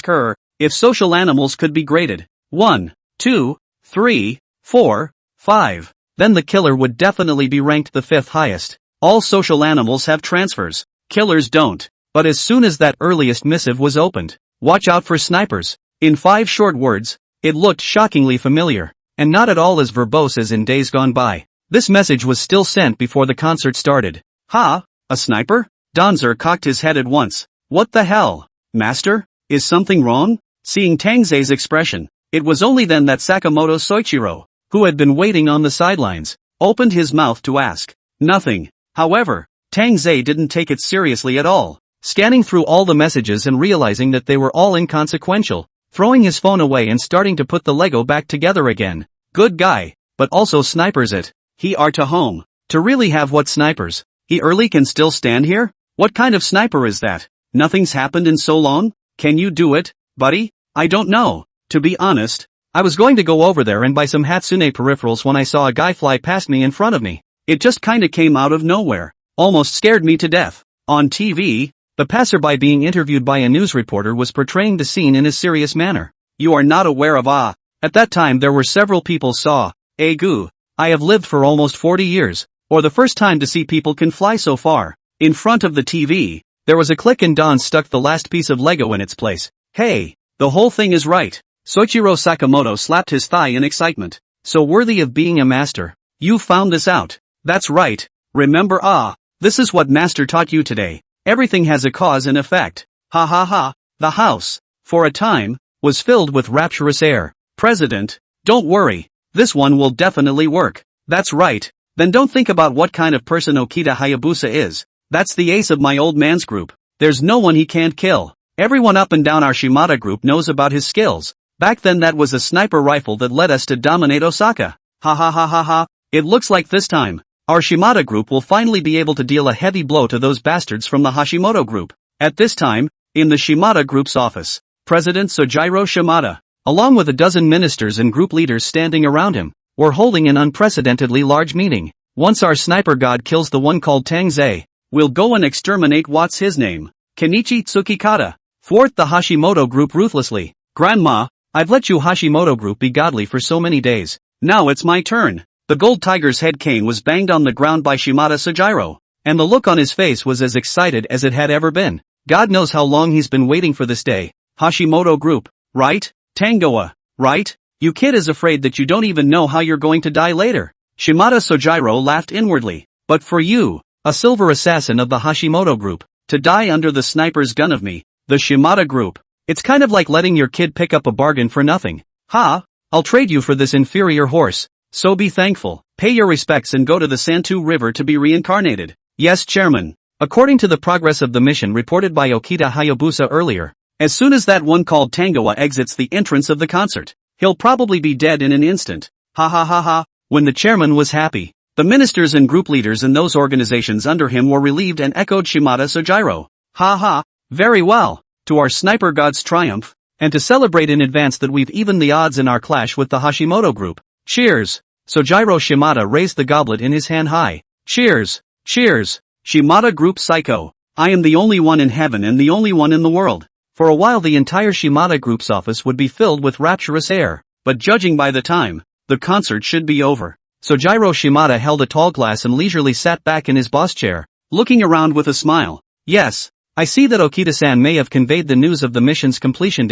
her. If social animals could be graded 1, 2, 3, 4, 5, then the killer would definitely be ranked the 5th highest. All social animals have transfers. Killers don't. But as soon as that earliest missive was opened, watch out for snipers. In 5 short words, it looked shockingly familiar, and not at all as verbose as in days gone by. This message was still sent before the concert started. A sniper? Donzer cocked his head at once. What the hell? Master? Is something wrong? Seeing Tang Ze's expression, it was only then that Sakamoto Soichiro, who had been waiting on the sidelines, opened his mouth to ask. Nothing. However, Tang Ze didn't take it seriously at all, scanning through all the messages and realizing that they were all inconsequential, throwing his phone away and starting to put the Lego back together again. Good guy, but also snipers it. He are to home. To really have what snipers? He early can still stand here? What kind of sniper is that? Nothing's happened in so long? Can you do it, buddy? I don't know. To be honest, I was going to go over there and buy some Hatsune peripherals when I saw a guy fly past me in front of me. It just kinda came out of nowhere. Almost scared me to death. On TV, the passerby being interviewed by a news reporter was portraying the scene in a serious manner. You are not aware of At that time there were several people saw. Goo. I have lived for almost 40 years, or the first time to see people can fly so far. In front of the TV, there was a click and Don stuck the last piece of Lego in its place. Hey, the whole thing is right. Soichiro Sakamoto slapped his thigh in excitement. So worthy of being a master. You found this out. That's right. Remember this is what master taught you today. Everything has a cause and effect. Ha ha ha. The house, for a time, was filled with rapturous air. President, don't worry. This one will definitely work. That's right. Then don't think about what kind of person Okita Hayabusa is. That's the ace of my old man's group. There's no one he can't kill. Everyone up and down our Shimada group knows about his skills. Back then that was a sniper rifle that led us to dominate Osaka. Ha ha ha ha ha. It looks like this time, our Shimada group will finally be able to deal a heavy blow to those bastards from the Hashimoto group. At this time, in the Shimada group's office, President Sojiro Shimada, along with a dozen ministers and group leaders standing around him, were holding an unprecedentedly large meeting. Once our sniper god kills the one called Tang Ze, we'll go and exterminate what's his name? Kenichi Tsukikata. Thwart the Hashimoto group ruthlessly. Grandma, I've let you Hashimoto group be godly for so many days. Now it's my turn. The gold tiger's head cane was banged on the ground by Shimada Sojiro, and the look on his face was as excited as it had ever been. God knows how long he's been waiting for this day. Hashimoto group, right? Tangoa, right? You kid is afraid that you don't even know how you're going to die later. Shimada Sojiro laughed inwardly. But for you, a silver assassin of the Hashimoto group, to die under the sniper's gun of me, the Shimada group. It's kind of like letting your kid pick up a bargain for nothing. Ha! I'll trade you for this inferior horse. So be thankful, pay your respects and go to the Santu River to be reincarnated. Yes, Chairman. According to the progress of the mission reported by Okita Hayabusa earlier, as soon as that one called Tangoa exits the entrance of the concert, he'll probably be dead in an instant. Ha ha ha ha. When the chairman was happy, the ministers and group leaders in those organizations under him were relieved and echoed Shimada Sojiro. Ha ha. Very well. To our sniper god's triumph, and to celebrate in advance that we've evened the odds in our clash with the Hashimoto group. Cheers! Sojiro Shimada raised the goblet in his hand high. Cheers! Cheers! Shimada group psycho. I am the only one in heaven and the only one in the world. For a while the entire Shimada group's office would be filled with rapturous air, but judging by the time, the concert should be over. Sojiro Shimada held a tall glass and leisurely sat back in his boss chair, looking around with a smile. Yes. I see that Okita-san may have conveyed the news of the mission's completion.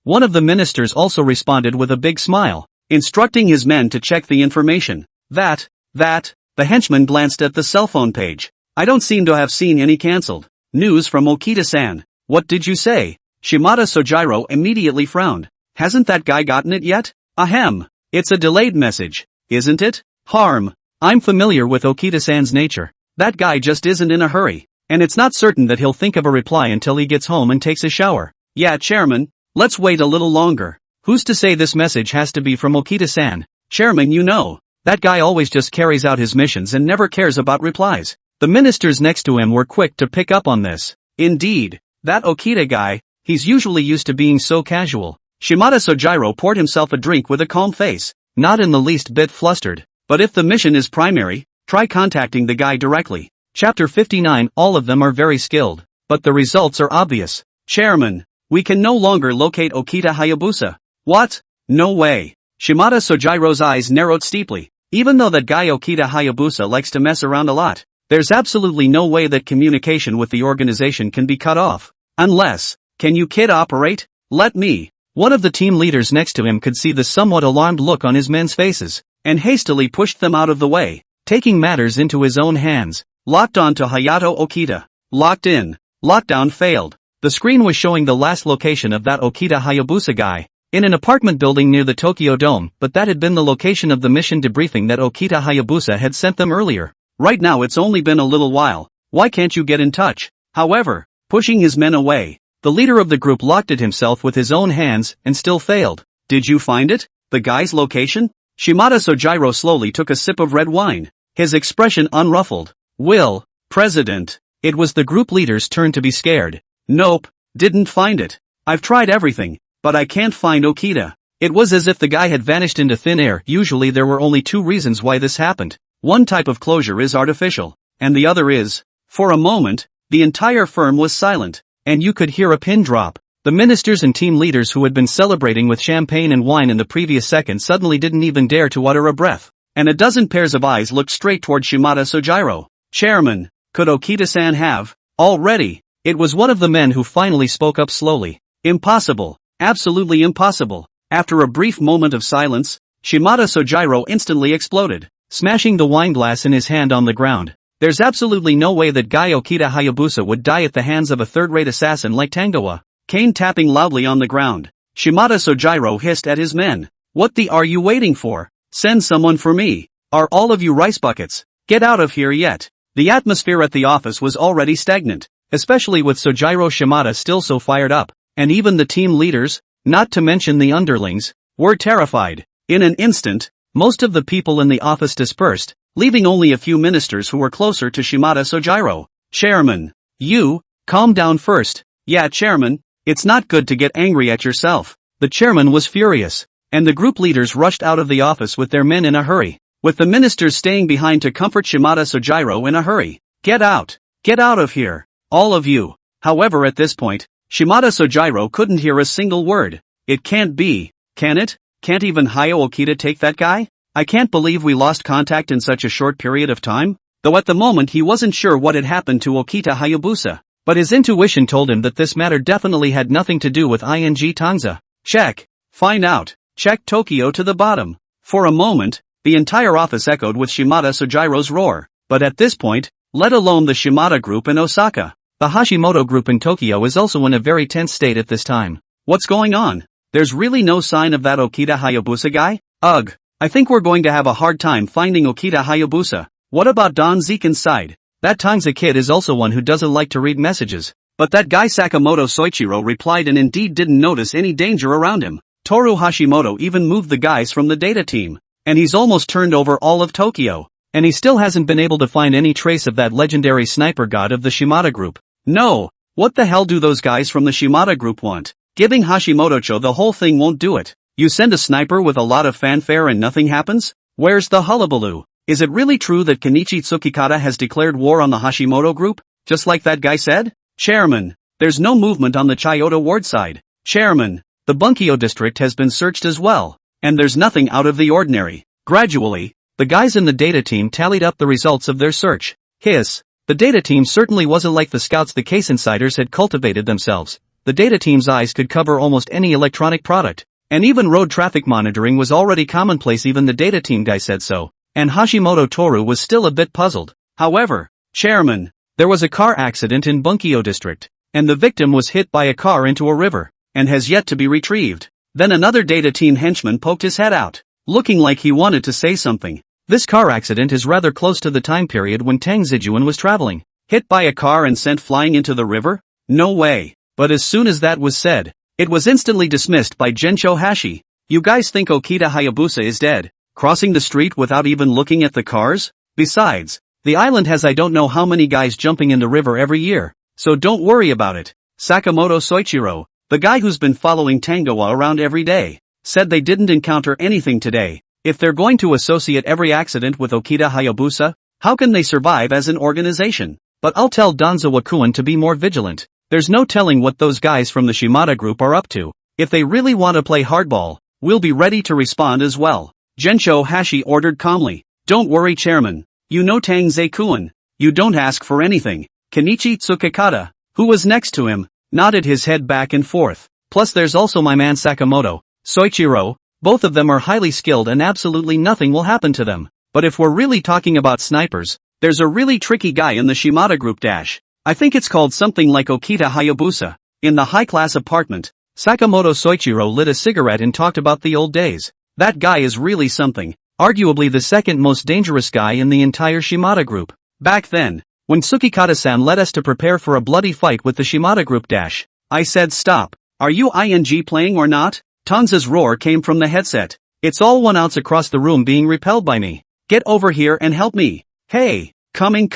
One of the ministers also responded with a big smile, instructing his men to check the information. The henchman glanced at the cell phone page. I don't seem to have seen any cancelled news from Okita-san. What did you say? Shimada Sojiro immediately frowned. Hasn't that guy gotten it yet? Ahem. It's a delayed message, isn't it? Harm. I'm familiar with Okita-san's nature. That guy just isn't in a hurry. And it's not certain that he'll think of a reply until he gets home and takes a shower. Yeah, Chairman, let's wait a little longer. Who's to say this message has to be from Okita-san? Chairman, you know, that guy always just carries out his missions and never cares about replies. The ministers next to him were quick to pick up on this. Indeed, that Okita guy, he's usually used to being so casual. Shimada Sojiro poured himself a drink with a calm face, not in the least bit flustered. But if the mission is primary, try contacting the guy directly. Chapter 59. All of them are very skilled, but the results are obvious. Chairman, we can no longer locate Okita Hayabusa. What? No way. Shimada Sojiro's eyes narrowed steeply. Even though that guy Okita Hayabusa likes to mess around a lot, there's absolutely no way that communication with the organization can be cut off. Unless, can you kid operate? Let me. One of the team leaders next to him could see the somewhat alarmed look on his men's faces, and hastily pushed them out of the way, taking matters into his own hands. Locked on to Hayato Okita. Locked in. Lockdown failed. The screen was showing the last location of that Okita Hayabusa guy, in an apartment building near the Tokyo Dome, but that had been the location of the mission debriefing that Okita Hayabusa had sent them earlier. Right now it's only been a little while. Why can't you get in touch? However, pushing his men away, the leader of the group locked it himself with his own hands and still failed. Did you find it? The guy's location? Shimada Sojiro slowly took a sip of red wine, his expression unruffled. Will, President. It was the group leader's turn to be scared. Nope, didn't find it. I've tried everything, but I can't find Okita. It was as if the guy had vanished into thin air. Usually there were only two reasons why this happened. One type of closure is artificial, and the other is, for a moment, the entire firm was silent, and you could hear a pin drop. The ministers and team leaders who had been celebrating with champagne and wine in the previous second suddenly didn't even dare to utter a breath, and a dozen pairs of eyes looked straight toward Shimada Sojiro. Chairman, could Okita-san have? Already, it was one of the men who finally spoke up slowly. Impossible, absolutely impossible. After a brief moment of silence, Shimada Sojiro instantly exploded, smashing the wine glass in his hand on the ground. There's absolutely no way that guy Okita Hayabusa would die at the hands of a third-rate assassin like Tangoa. Cane tapping loudly on the ground. Shimada Sojiro hissed at his men. What the are you waiting for? Send someone for me. Are all of you rice buckets? Get out of here yet. The atmosphere at the office was already stagnant, especially with Sojiro Shimada still so fired up, and even the team leaders, not to mention the underlings, were terrified. In an instant, most of the people in the office dispersed, leaving only a few ministers who were closer to Shimada Sojiro. Chairman, you, calm down first. Yeah, Chairman, it's not good to get angry at yourself. The chairman was furious, and the group leaders rushed out of the office with their men in a hurry, with the ministers staying behind to comfort Shimada Sojiro in a hurry. Get out of here, all of you. However, at this point, Shimada Sojiro couldn't hear a single word. It can't be, can it? Can't even Hayao Okita take that guy? I can't believe we lost contact in such a short period of time. Though at the moment he wasn't sure what had happened to Okita Hayabusa, but his intuition told him that this matter definitely had nothing to do with Tang Ze. Check. Find out. Check Tokyo to the bottom. For a moment, the entire office echoed with Shimada Sojiro's roar, but at this point, let alone the Shimada group in Osaka, the Hashimoto group in Tokyo is also in a very tense state at this time. What's going on? There's really no sign of that Okita Hayabusa guy? Ugh. I think we're going to have a hard time finding Okita Hayabusa. What about Don Zekin's side? That Tang Ze kid is also one who doesn't like to read messages. But that guy Sakamoto Soichiro replied and indeed didn't notice any danger around him. Toru Hashimoto even moved the guys from the data team. And he's almost turned over all of Tokyo. And he still hasn't been able to find any trace of that legendary sniper god of the Shimada group. No. What the hell do those guys from the Shimada group want? Giving Hashimoto-cho the whole thing won't do it. You send a sniper with a lot of fanfare and nothing happens? Where's the hullabaloo? Is it really true that Kenichi Tsukikata has declared war on the Hashimoto group, just like that guy said? Chairman, there's no movement on the Kyoto ward side. Chairman, the Bunkyo district has been searched as well, and there's nothing out of the ordinary. Gradually, the guys in the data team tallied up the results of their search. Hiss. The data team certainly wasn't like the scouts the case insiders had cultivated themselves. The data team's eyes could cover almost any electronic product, and even road traffic monitoring was already commonplace. Even the data team guy said so. And Hashimoto Toru was still a bit puzzled. However, Chairman, there was a car accident in Bunkyo district, and the victim was hit by a car into a river, and has yet to be retrieved. Then another data team henchman poked his head out, looking like he wanted to say something. This car accident is rather close to the time period when Tang Ze was traveling. Hit by a car and sent flying into the river? No way. But as soon as that was said, it was instantly dismissed by Gensho Hashi. You guys think Okita Hayabusa is dead? Crossing the street without even looking at the cars? Besides, the island has I don't know how many guys jumping in the river every year, so don't worry about it. Sakamoto Soichiro, the guy who's been following Tangoa around every day, said they didn't encounter anything today. If they're going to associate every accident with Okita Hayabusa, how can they survive as an organization? But I'll tell Danzo Wakuen to be more vigilant. There's no telling what those guys from the Shimada group are up to. If they really want to play hardball, we'll be ready to respond as well. Gensho Hashi ordered calmly. Don't worry, Chairman. You know Tang Ze-kun. You don't ask for anything. Kenichi Tsukikata, who was next to him, nodded his head back and forth. Plus there's also my man Sakamoto, Soichiro. Both of them are highly skilled and absolutely nothing will happen to them. But if we're really talking about snipers, there's a really tricky guy in the Shimada group dash. I think it's called something like Okita Hayabusa. In the high-class apartment, Sakamoto Soichiro lit a cigarette and talked about the old days. That guy is really something. Arguably the second most dangerous guy in the entire Shimada group. Back then, when Tsukikata-san led us to prepare for a bloody fight with the Shimada group dash, I said stop. Are you playing or not? Tang Ze's roar came from the headset. It's all 1 ounce across the room being repelled by me. Get over here and help me. Hey, coming.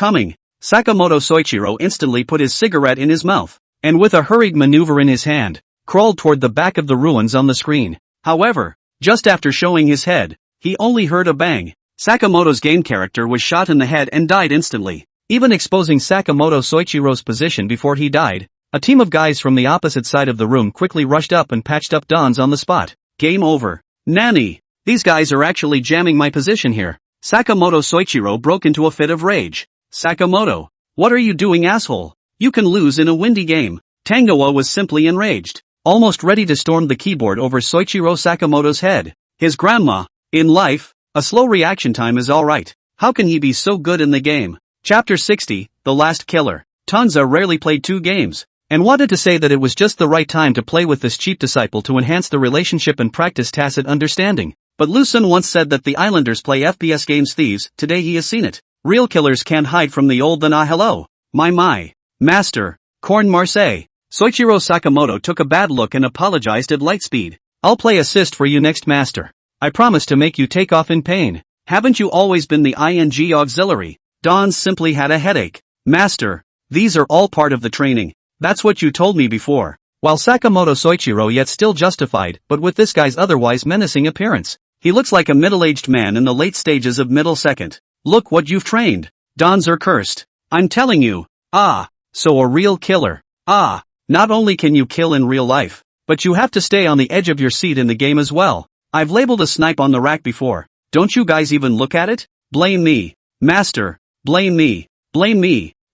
Sakamoto Soichiro instantly put his cigarette in his mouth, and with a hurried maneuver in his hand, crawled toward the back of the ruins on the screen. However, just after showing his head, he only heard a bang. Sakamoto's game character was shot in the head and died instantly, even exposing Sakamoto Soichiro's position before he died. A team of guys from the opposite side of the room quickly rushed up and patched up Don's on the spot. Game over. Nani? These guys are actually jamming my position here. Sakamoto Soichiro broke into a fit of rage. Sakamoto, what are you doing, asshole? You can lose in a windy game. Tangoa was simply enraged, almost ready to storm the keyboard over Soichiro Sakamoto's head. His grandma. In life, a slow reaction time is alright. How can he be so good in the game? Chapter 60, The Last Killer. Tang Ze rarely played 2 games, and wanted to say that it was just the right time to play with this cheap disciple to enhance the relationship and practice tacit understanding. But Lu Sun once said that the Islanders play FPS games thieves. Today he has seen it. Real killers can't hide from the old hello. My. Master. Corn Marseille. Soichiro Sakamoto took a bad look and apologized at light speed. I'll play assist for you next, master. I promise to make you take off in pain. Haven't you always been the ING auxiliary? Don simply had a headache. Master, these are all part of the training. That's what you told me before. While Sakamoto Soichiro yet still justified, but with this guy's otherwise menacing appearance. He looks like a middle-aged man in the late stages of middle second. Look what you've trained. Dons are cursed. I'm telling you. So a real killer. Not only can you kill in real life, but you have to stay on the edge of your seat in the game as well. I've labeled a snipe on the rack before. Don't you guys even look at it? Blame me. Master. Blame me.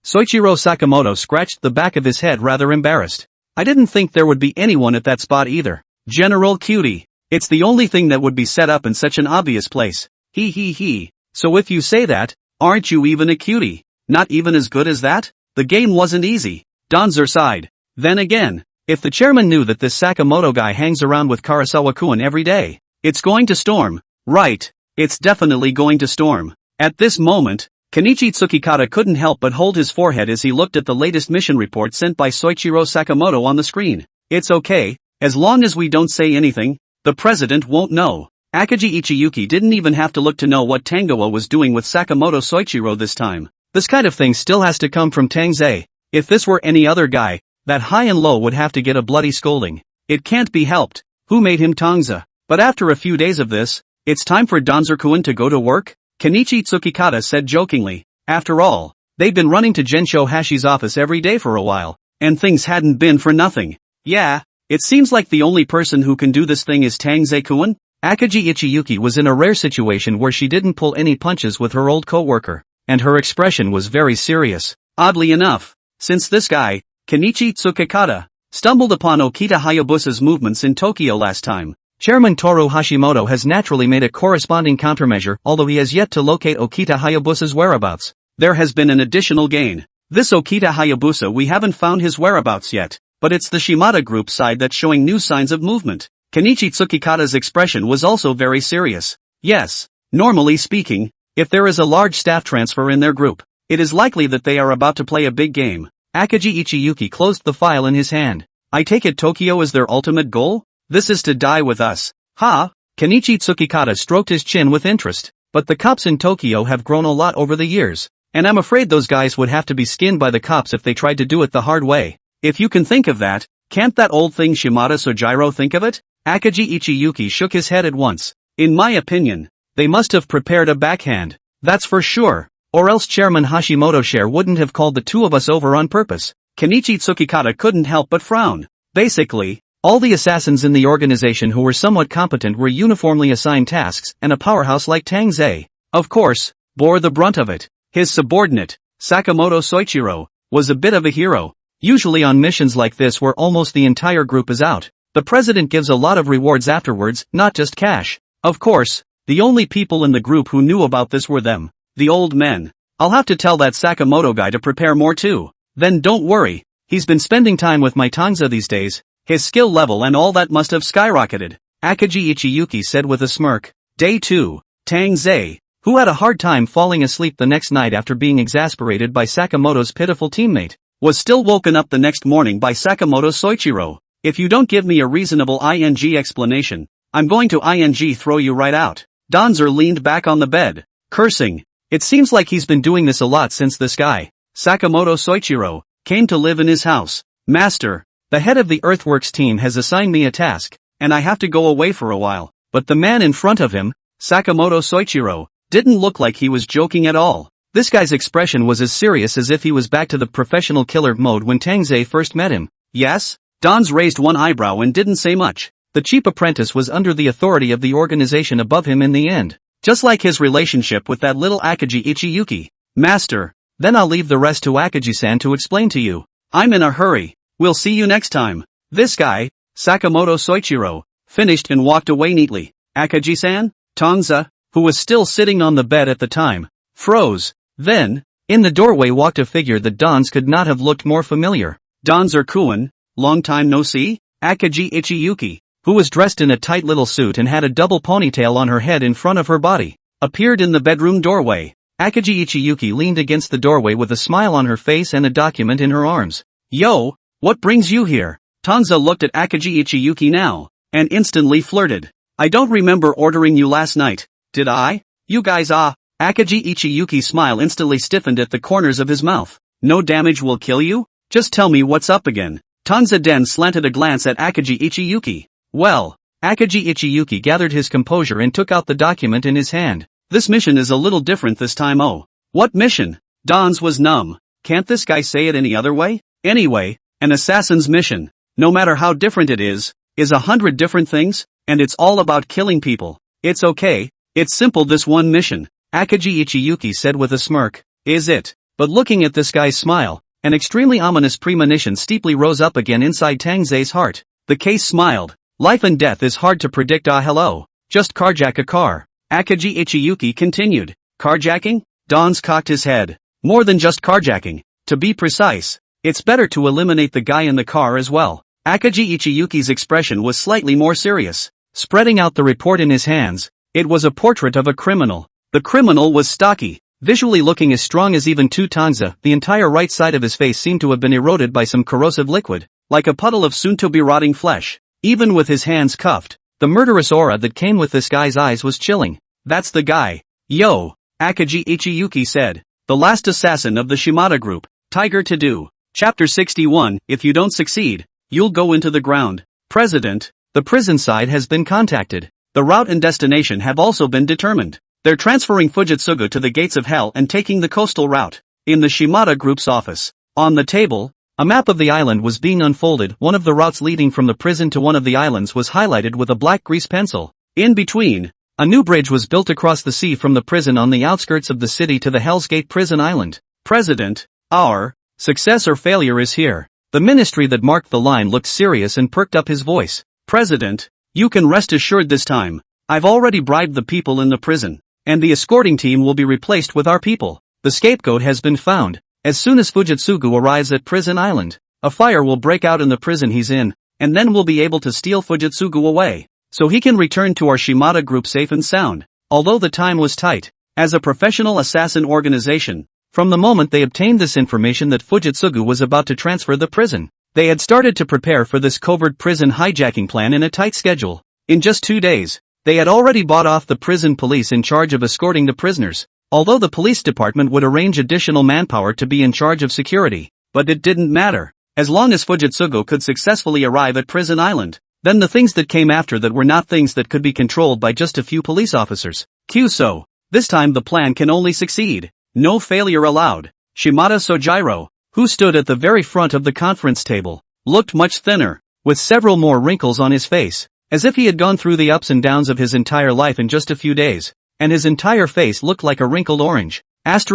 Soichiro Sakamoto scratched the back of his head rather embarrassed. I didn't think there would be anyone at that spot either. General Cutie. It's the only thing that would be set up in such an obvious place. He. So if you say that, aren't you even a cutie? Not even as good as that? The game wasn't easy. Donzer sighed. Then again, if the chairman knew that this Sakamoto guy hangs around with Karasawa-kun every day, it's going to storm. Right. It's definitely going to storm. At this moment, Kenichi Tsukikata couldn't help but hold his forehead as he looked at the latest mission report sent by Soichiro Sakamoto on the screen. It's okay, as long as we don't say anything, the president won't know. Akagi Ichiyuki didn't even have to look to know what Tangoa was doing with Sakamoto Soichiro this time. This kind of thing still has to come from Tang Ze. If this were any other guy, that high and low would have to get a bloody scolding. It can't be helped. Who made him Tang Ze? But after a few days of this, it's time for Donzer-kun to go to work? Kenichi Tsukikata said jokingly. After all, they've been running to Gensho Hashi's office every day for a while, and things hadn't been for nothing. Yeah, it seems like the only person who can do this thing is Tang Ze-kun. Akagi Ichiyuki was in a rare situation where she didn't pull any punches with her old co-worker, and her expression was very serious. Oddly enough, since this guy, Kenichi Tsukikata, stumbled upon Okita Hayabusa's movements in Tokyo last time, Chairman Toru Hashimoto has naturally made a corresponding countermeasure, although he has yet to locate Okita Hayabusa's whereabouts. There has been an additional gain. This Okita Hayabusa, we haven't found his whereabouts yet, but it's the Shimada group side that's showing new signs of movement. Kenichi Tsukikata's expression was also very serious. Yes, normally speaking, if there is a large staff transfer in their group, it is likely that they are about to play a big game. Akagi Ichiyuki closed the file in his hand. I take it Tokyo is their ultimate goal? This is to die with us. Ha! Kenichi Tsukikata stroked his chin with interest. But the cops in Tokyo have grown a lot over the years, and I'm afraid those guys would have to be skinned by the cops if they tried to do it the hard way. If you can think of that, can't that old thing Shimada Sojiro think of it? Akagi Ichiyuki shook his head at once. In my opinion, they must have prepared a backhand. That's for sure. Or else Chairman Hashimoto Share wouldn't have called the two of us over on purpose. Kenichi Tsukikata couldn't help but frown. Basically, all the assassins in the organization who were somewhat competent were uniformly assigned tasks, and a powerhouse like Tang Ze, of course, bore the brunt of it. His subordinate, Sakamoto Soichiro, was a bit of a hero. Usually on missions like this where almost the entire group is out, the president gives a lot of rewards afterwards, not just cash. Of course, the only people in the group who knew about this were them, the old men. I'll have to tell that Sakamoto guy to prepare more too. Then don't worry, he's been spending time with my Tang Ze these days. His skill level and all that must have skyrocketed, Akagi Ichiyuki said with a smirk. Day 2, Tang Ze, who had a hard time falling asleep the next night after being exasperated by Sakamoto's pitiful teammate, was still woken up the next morning by Sakamoto Soichiro. If you don't give me a reasonable ing explanation, I'm going to throw you right out. Danzer leaned back on the bed, cursing. It seems like he's been doing this a lot since this guy, Sakamoto Soichiro, came to live in his house. Master, the head of the earthworks team has assigned me a task, and I have to go away for a while. But the man in front of him, Sakamoto Soichiro, didn't look like he was joking at all. This guy's expression was as serious as if he was back to the professional killer mode when Tang Ze first met him. Yes? Danz raised one eyebrow and didn't say much. The cheap apprentice was under the authority of the organization above him in the end. Just like his relationship with that little Akagi Ichiyuki. Master, then I'll leave the rest to Akagi-san to explain to you. I'm in a hurry. We'll see you next time. This guy, Sakamoto Soichiro, finished and walked away neatly. Akagi-san? Tang Ze, who was still sitting on the bed at the time, froze. Then, in the doorway walked a figure that Danz could not have looked more familiar. Danzer-kun, long time no see? Akagi Ichiyuki, who was dressed in a tight little suit and had a double ponytail on her head in front of her body, appeared in the bedroom doorway. Akagi Ichiyuki leaned against the doorway with a smile on her face and a document in her arms. Yo, what brings you here? Tang Ze looked at Akagi Ichiyuki now, and instantly flirted. I don't remember ordering you last night, did I? You guys Akagi Ichiyuki's smile instantly stiffened at the corners of his mouth. No damage will kill you? Just tell me what's up again. Tang Ze then slanted a glance at Akagi Ichiyuki. Well, Akagi Ichiyuki gathered his composure and took out the document in his hand. This mission is a little different this time. Oh. What mission? Danz was numb. Can't this guy say it any other way? Anyway, an assassin's mission, no matter how different it is 100 different things, and it's all about killing people. It's okay, it's simple this one mission, Akagi Ichiyuki said with a smirk. Is it? But looking at this guy's smile, an extremely ominous premonition steeply rose up again inside Tang Ze's heart. The case smiled. Life and death is hard to predict. Hello. Just carjack a car. Akagi Ichiyuki continued. Carjacking? Danz cocked his head. More than just carjacking. To be precise, it's better to eliminate the guy in the car as well. Akagi Ichiyuki's expression was slightly more serious. Spreading out the report in his hands, it was a portrait of a criminal. The criminal was stocky, visually looking as strong as even two Tang Ze. The entire right side of his face seemed to have been eroded by some corrosive liquid, like a puddle of soon-to-be rotting flesh. Even with his hands cuffed, the murderous aura that came with this guy's eyes was chilling. That's the guy. Yo, Akagi Ichiyuki said. The last assassin of the Shimada group, Tiger to Do. Chapter 61, if you don't succeed, you'll go into the ground. President, the prison side has been contacted. The route and destination have also been determined. They're transferring Fujitsugu to the gates of hell and taking the coastal route. In the Shimada group's office, on the table, a map of the island was being unfolded. One of the routes leading from the prison to one of the islands was highlighted with a black grease pencil. In between, a new bridge was built across the sea from the prison on the outskirts of the city to the Hell's Gate prison island. President, our success or failure is here. The ministry that marked the line looked serious and perked up his voice. President, you can rest assured this time. I've already bribed the people in the prison, and the escorting team will be replaced with our people. The scapegoat has been found. As soon as Fujitsugu arrives at Prison Island, a fire will break out in the prison he's in, and then we'll be able to steal Fujitsugu away, so he can return to our Shimada group safe and sound. Although the time was tight, as a professional assassin organization, from the moment they obtained this information that Fujitsugu was about to transfer the prison, they had started to prepare for this covert prison hijacking plan in a tight schedule. In just 2 days, they had already bought off the prison police in charge of escorting the prisoners. Although the police department would arrange additional manpower to be in charge of security, but it didn't matter. As long as Fujitsugu could successfully arrive at Prison Island, then the things that came after that were not things that could be controlled by just a few police officers. So, this time the plan can only succeed. No failure allowed. Shimada Sojiro, who stood at the very front of the conference table, looked much thinner, with several more wrinkles on his face, as if he had gone through the ups and downs of his entire life in just a few days. And his entire face looked like a wrinkled orange. If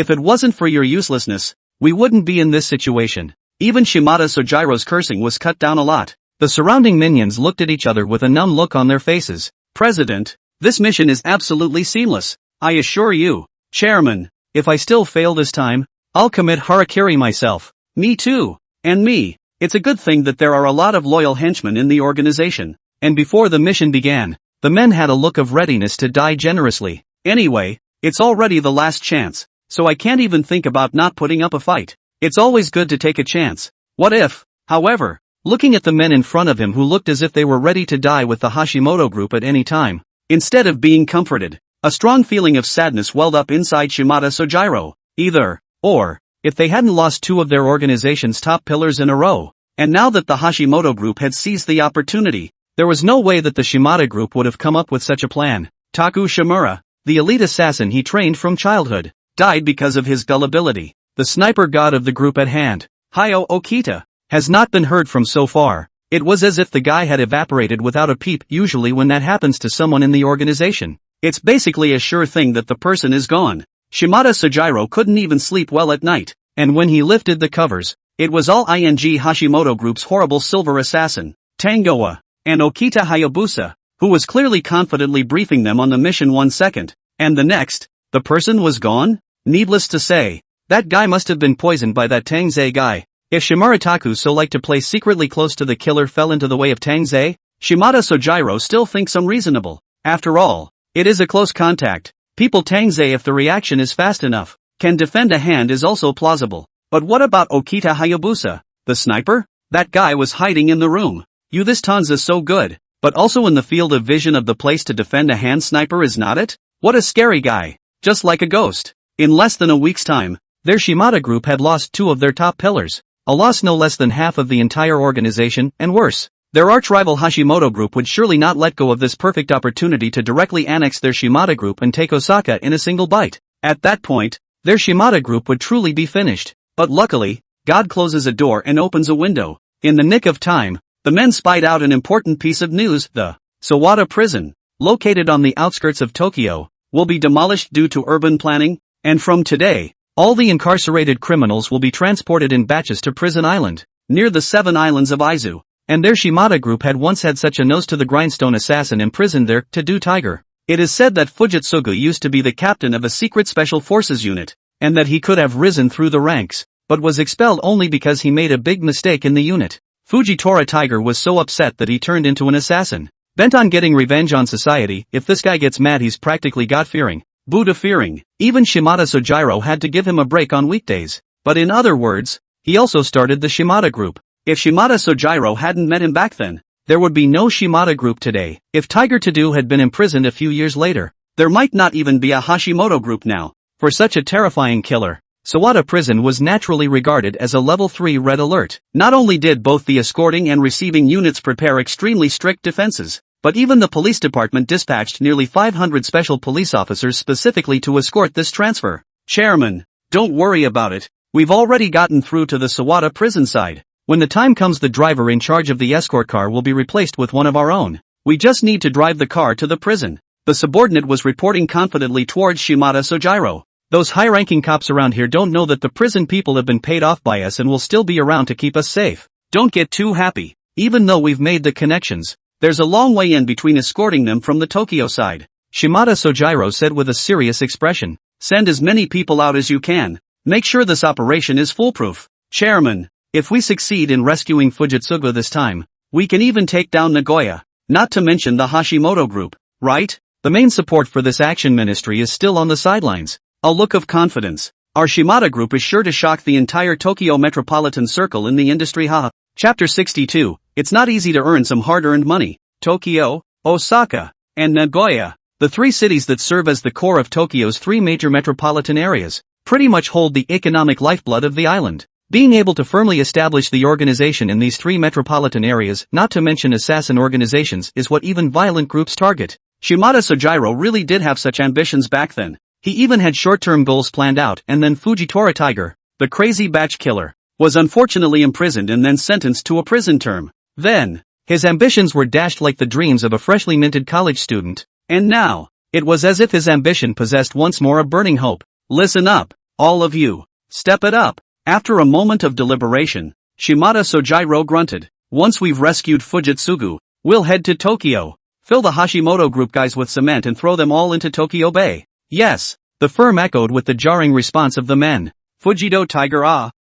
it wasn't for your uselessness, we wouldn't be in this situation. Even Shimada Sojiro's cursing was cut down a lot. The surrounding minions looked at each other with a numb look on their faces. President, this mission is absolutely seamless. I assure you. Chairman, if I still fail this time, I'll commit harakiri myself. Me too. And me. It's a good thing that there are a lot of loyal henchmen in the organization. And before the mission began, the men had a look of readiness to die generously. Anyway, it's already the last chance, so I can't even think about not putting up a fight. It's always good to take a chance. What if, however, looking at the men in front of him who looked as if they were ready to die with the Hashimoto group at any time. Instead of being comforted, a strong feeling of sadness welled up inside Shimada Sojiro. Either, or, if they hadn't lost two of their organization's top pillars in a row, and now that the Hashimoto group had seized the opportunity, there was no way that the Shimada group would have come up with such a plan. Taku Shimura, the elite assassin he trained from childhood, died because of his gullibility. The sniper god of the group at hand, Hyo Okita, has not been heard from so far. It was as if the guy had evaporated without a peep. Usually when that happens to someone in the organization, it's basically a sure thing that the person is gone. Shimada Sojiro couldn't even sleep well at night, and when he lifted the covers, it was all ING Hashimoto group's horrible silver assassin, Tangoa, and Okita Hayabusa, who was clearly confidently briefing them on the mission 1 second, and the next, the person was gone? Needless to say, that guy must have been poisoned by that Tang Ze guy. If Shimurataku so liked to play secretly close to the killer fell into the way of Tang Ze, Shimada Sojiro still thinks unreasonable. After all, it is a close contact. People Tang Ze, if the reaction is fast enough, can defend a hand is also plausible. But what about Okita Hayabusa, the sniper? That guy was hiding in the room. This Tanza so good, but also in the field of vision of the place to defend a hand sniper is not it? What a scary guy. Just like a ghost. In less than a week's time, their Shimada group had lost two of their top pillars. A loss no less than half of the entire organization, and worse. Their arch-rival Hashimoto group would surely not let go of this perfect opportunity to directly annex their Shimada group and take Osaka in a single bite. At that point, their Shimada group would truly be finished. But luckily, God closes a door and opens a window. In the nick of time, the men spied out an important piece of news. The Sawada prison, located on the outskirts of Tokyo, will be demolished due to urban planning, and from today, all the incarcerated criminals will be transported in batches to Prison Island, near the 7 islands of Izu. And their Shimada group had once had such a nose-to-the-grindstone assassin imprisoned there, to-do Tiger. It is said that Fujitsugu used to be the captain of a secret special forces unit, and that he could have risen through the ranks, but was expelled only because he made a big mistake in the unit. Fujitora Tiger was so upset that he turned into an assassin, bent on getting revenge on society. If this guy gets mad, he's practically God-fearing, Buddha-fearing. Even Shimada Sojiro had to give him a break on weekdays. But in other words, he also started the Shimada group. If Shimada Sojiro hadn't met him back then, there would be no Shimada group today. If Tiger To-Do had been imprisoned a few years later, there might not even be a Hashimoto group now. For such a terrifying killer, Sawada Prison was naturally regarded as a level 3 red alert. Not only did both the escorting and receiving units prepare extremely strict defenses, but even the police department dispatched nearly 500 special police officers specifically to escort this transfer. Chairman, don't worry about it, we've already gotten through to the Sawada prison side. When the time comes, the driver in charge of the escort car will be replaced with one of our own. We just need to drive the car to the prison. The subordinate was reporting confidently towards Shimada Sojiro. Those high-ranking cops around here don't know that the prison people have been paid off by us and will still be around to keep us safe. Don't get too happy. Even though we've made the connections, there's a long way in between escorting them from the Tokyo side. Shimada Sojiro said with a serious expression. Send as many people out as you can. Make sure this operation is foolproof. Chairman, if we succeed in rescuing Fujitsugu this time, we can even take down Nagoya, not to mention the Hashimoto group, right? The main support for this action ministry is still on the sidelines. A look of confidence. Our Shimada group is sure to shock the entire Tokyo metropolitan circle in the industry. Chapter 62. It's not easy to earn some hard-earned money. Tokyo, Osaka, and Nagoya, the 3 cities that serve as the core of Tokyo's 3 major metropolitan areas, pretty much hold the economic lifeblood of the island. Being able to firmly establish the organization in these 3 metropolitan areas, not to mention assassin organizations, is what even violent groups target. Shimada Sojiro really did have such ambitions back then. He even had short-term goals planned out, and then Fujitora Tiger, the crazy batch killer, was unfortunately imprisoned and then sentenced to a prison term. Then, his ambitions were dashed like the dreams of a freshly minted college student. And now, it was as if his ambition possessed once more a burning hope. Listen up, all of you. Step it up. After a moment of deliberation, Shimada Sojiro grunted. Once we've rescued Fujitsugu, we'll head to Tokyo, fill the Hashimoto group guys with cement and throw them all into Tokyo Bay. Yes, the firm echoed with the jarring response of the men. Fujido Tiger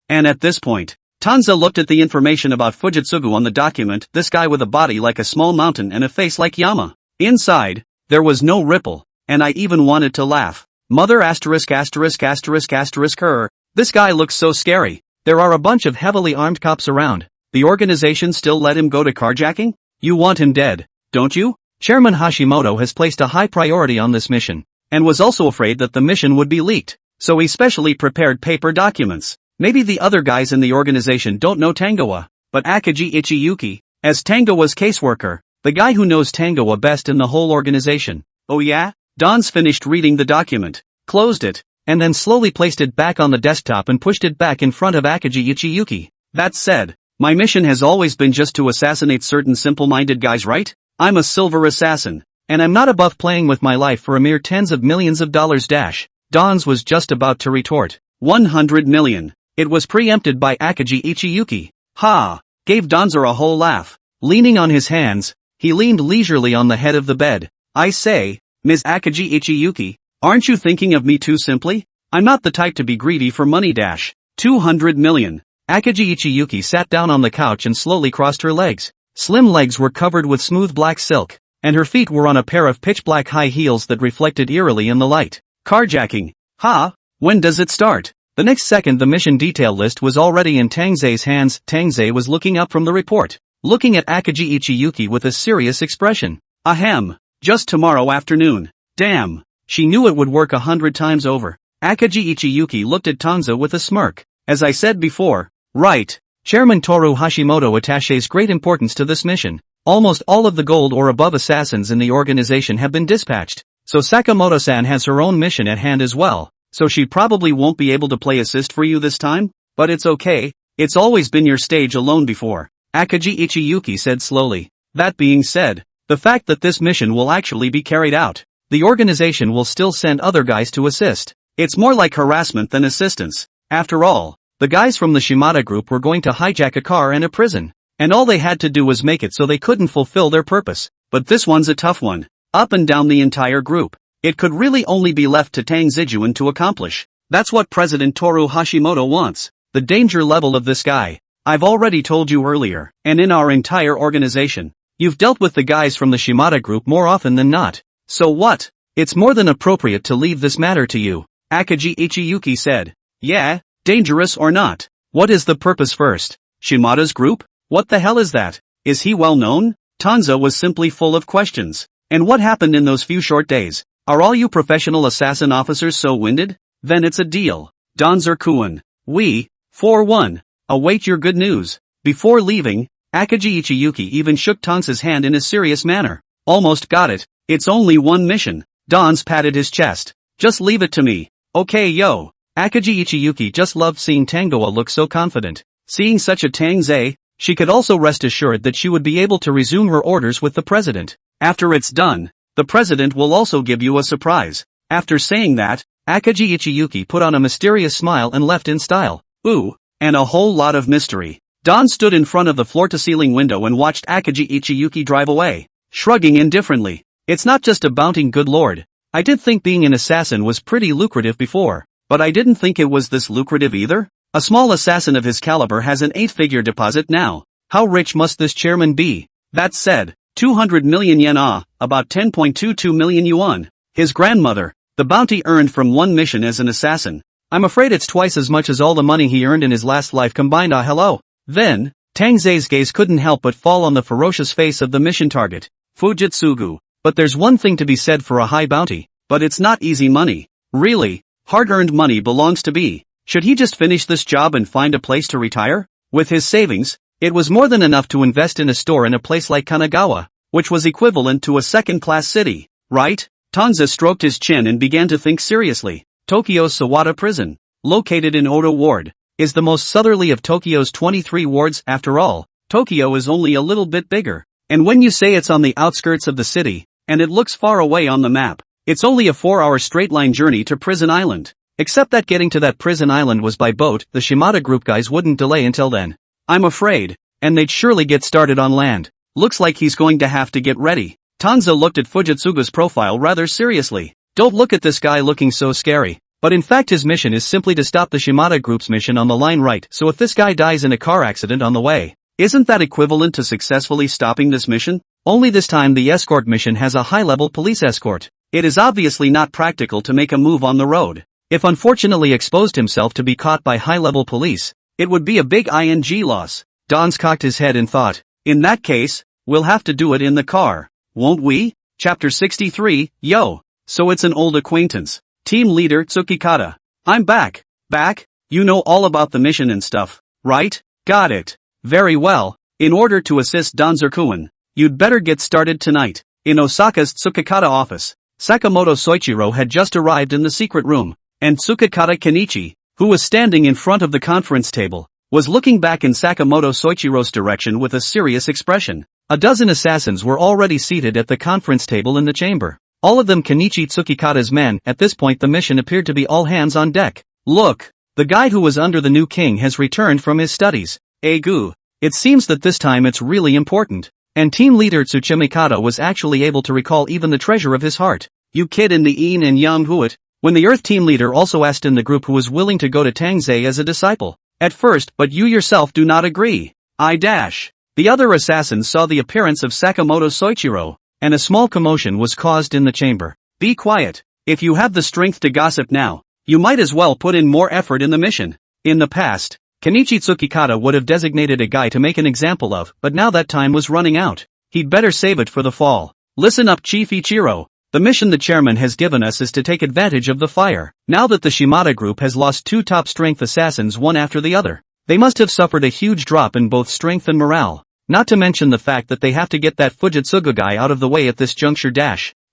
and at this point, Tang Ze looked at the information about Fujitsugu on the document. This guy with a body like a small mountain and a face like Yama. Inside, there was no ripple, and I even wanted to laugh. Mother asterisk asterisk asterisk asterisk her. This guy looks so scary. There are a bunch of heavily armed cops around. the organization still let him go to carjacking? You want him dead, don't you? Chairman Hashimoto has placed a high priority on this mission, and was also afraid that the mission would be leaked, so he specially prepared paper documents. Maybe the other guys in the organization don't know Tangoa, but Akagi Ichiyuki, as Tangoa's caseworker, the guy who knows Tangoa best in the whole organization. Oh yeah? Don's finished reading the document, closed it, and then slowly placed it back on the desktop and pushed it back in front of Akagi Ichiyuki. That said, my mission has always been just to assassinate certain simple-minded guys, right? I'm a silver assassin, and I'm not above playing with my life for a mere tens of millions of dollars. Don's was just about to retort. 100 million. It was preempted by Akagi Ichiyuki. Ha! Gave Donzer a whole laugh. Leaning on his hands, he leaned leisurely on the head of the bed. I say, Ms. Akagi Ichiyuki, aren't you thinking of me too simply? I'm not the type to be greedy for money. 200 million. Akagi Ichiyuki sat down on the couch and slowly crossed her legs. Slim legs were covered with smooth black silk, and her feet were on a pair of pitch-black high heels that reflected eerily in the light. Carjacking. Ha! When does it start? The next second the mission detail list was already in Tang Ze's hands. Tang Ze was looking up from the report, looking at Akagi Ichiyuki with a serious expression. Ahem. Just tomorrow afternoon. Damn. She knew it would work 100 times over. Akagi Ichiyuki looked at Tang Ze with a smirk. As I said before, right. Chairman Toru Hashimoto attaches great importance to this mission. Almost all of the gold or above assassins in the organization have been dispatched, so Sakamoto-san has her own mission at hand as well, so she probably won't be able to play assist for you this time, but it's okay, it's always been your stage alone before, Akagi Ichiyuki said slowly. That being said, the fact that this mission will actually be carried out, the organization will still send other guys to assist. It's more like harassment than assistance. After all, the guys from the Shimada group were going to hijack a car and a prison, and all they had to do was make it so they couldn't fulfill their purpose. But this one's a tough one. Up and down the entire group. It could really only be left to Tang Zijuan to accomplish. That's what President Toru Hashimoto wants. The danger level of this guy. I've already told you earlier, and in our entire organization, you've dealt with the guys from the Shimada group more often than not. So what? It's more than appropriate to leave this matter to you, Akagi Ichiyuki said. Yeah, dangerous or not. What is the purpose first? Shimada's group? What the hell is that? Is he well known? Tang Ze was simply full of questions. And what happened in those few short days? Are all you professional assassin officers so winded? Then it's a deal. Danzer-kun. We, for one, await your good news. Before leaving, Akagi Ichiyuki even shook Tang Ze's hand in a serious manner. Almost got it. It's only one mission. Dans patted his chest. Just leave it to me. Okay yo. Akagi Ichiyuki just loved seeing Tangoa look so confident. Seeing such a Tang Ze, she could also rest assured that she would be able to resume her orders with the president. After it's done, the president will also give you a surprise. After saying that, Akagi Ichiyuki put on a mysterious smile and left in style. Ooh, and a whole lot of mystery. Don stood in front of the floor-to-ceiling window and watched Akagi Ichiyuki drive away, shrugging indifferently. It's not just a bounty, good lord. I did think being an assassin was pretty lucrative before, but I didn't think it was this lucrative either. A small assassin of his caliber has an 8-figure deposit now. How rich must this chairman be? That said, 200 million yen about 10.22 million yuan. His grandmother, the bounty earned from one mission as an assassin. I'm afraid it's twice as much as all the money he earned in his last life combined. Hello. Then, Tang Ze's gaze couldn't help but fall on the ferocious face of the mission target, Fujitsugu. But there's one thing to be said for a high bounty, but it's not easy money. Really, hard-earned money belongs to be. Should he just finish this job and find a place to retire? With his savings, it was more than enough to invest in a store in a place like Kanagawa, which was equivalent to a second-class city, right? Tang Ze stroked his chin and began to think seriously. Tokyo's Sawada prison, located in Odo Ward, is the most southerly of Tokyo's 23 wards. After all, Tokyo is only a little bit bigger. And when you say it's on the outskirts of the city, and it looks far away on the map, it's only a 4-hour straight-line journey to Prison Island. Except that getting to that prison island was by boat. The Shimada group guys wouldn't delay until then, I'm afraid, and they'd surely get started on land. Looks like he's going to have to get ready. Tang Ze looked at Fujitsugu's profile rather seriously. Don't look at this guy looking so scary. But in fact his mission is simply to stop the Shimada group's mission on the line, right? So if this guy dies in a car accident on the way, isn't that equivalent to successfully stopping this mission? Only this time the escort mission has a high-level police escort. It is obviously not practical to make a move on the road. If unfortunately exposed himself to be caught by high-level police, it would be a big ing loss. Don's cocked his head and thought, in that case, we'll have to do it in the car, won't we? Chapter 63, Yo. So it's an old acquaintance. Team leader Tsukikata. I'm back. Back? You know all about the mission and stuff, right? Got it. Very well. In order to assist Danzurkuan, you'd better get started tonight. In Osaka's Tsukikata office, Sakamoto Soichiro had just arrived in the secret room, and Tsukikata Kenichi, who was standing in front of the conference table, was looking back in Sakamoto Soichiro's direction with a serious expression. A dozen assassins were already seated at the conference table in the chamber. All of them Kenichi Tsukikata's men. At this point the mission appeared to be all hands on deck. Look! The guy who was under the new king has returned from his studies. Egu. It seems that this time it's really important. And team leader Tsuchimikata was actually able to recall even the treasure of his heart. You kid in the Een and Yang Huat. When the Earth team leader also asked in the group who was willing to go to Tang Ze as a disciple. At first, but you yourself do not agree. The other assassins saw the appearance of Sakamoto Soichiro, and a small commotion was caused in the chamber. Be quiet. If you have the strength to gossip now, you might as well put in more effort in the mission. In the past, Kenichi Tsukikata would have designated a guy to make an example of, but now that time was running out. He'd better save it for the fall. Listen up, Chief Ichiro. The mission the chairman has given us is to take advantage of the fire. Now that the Shimada group has lost two top strength assassins one after the other, they must have suffered a huge drop in both strength and morale. Not to mention the fact that they have to get that Fujitsugu guy out of the way at this juncture.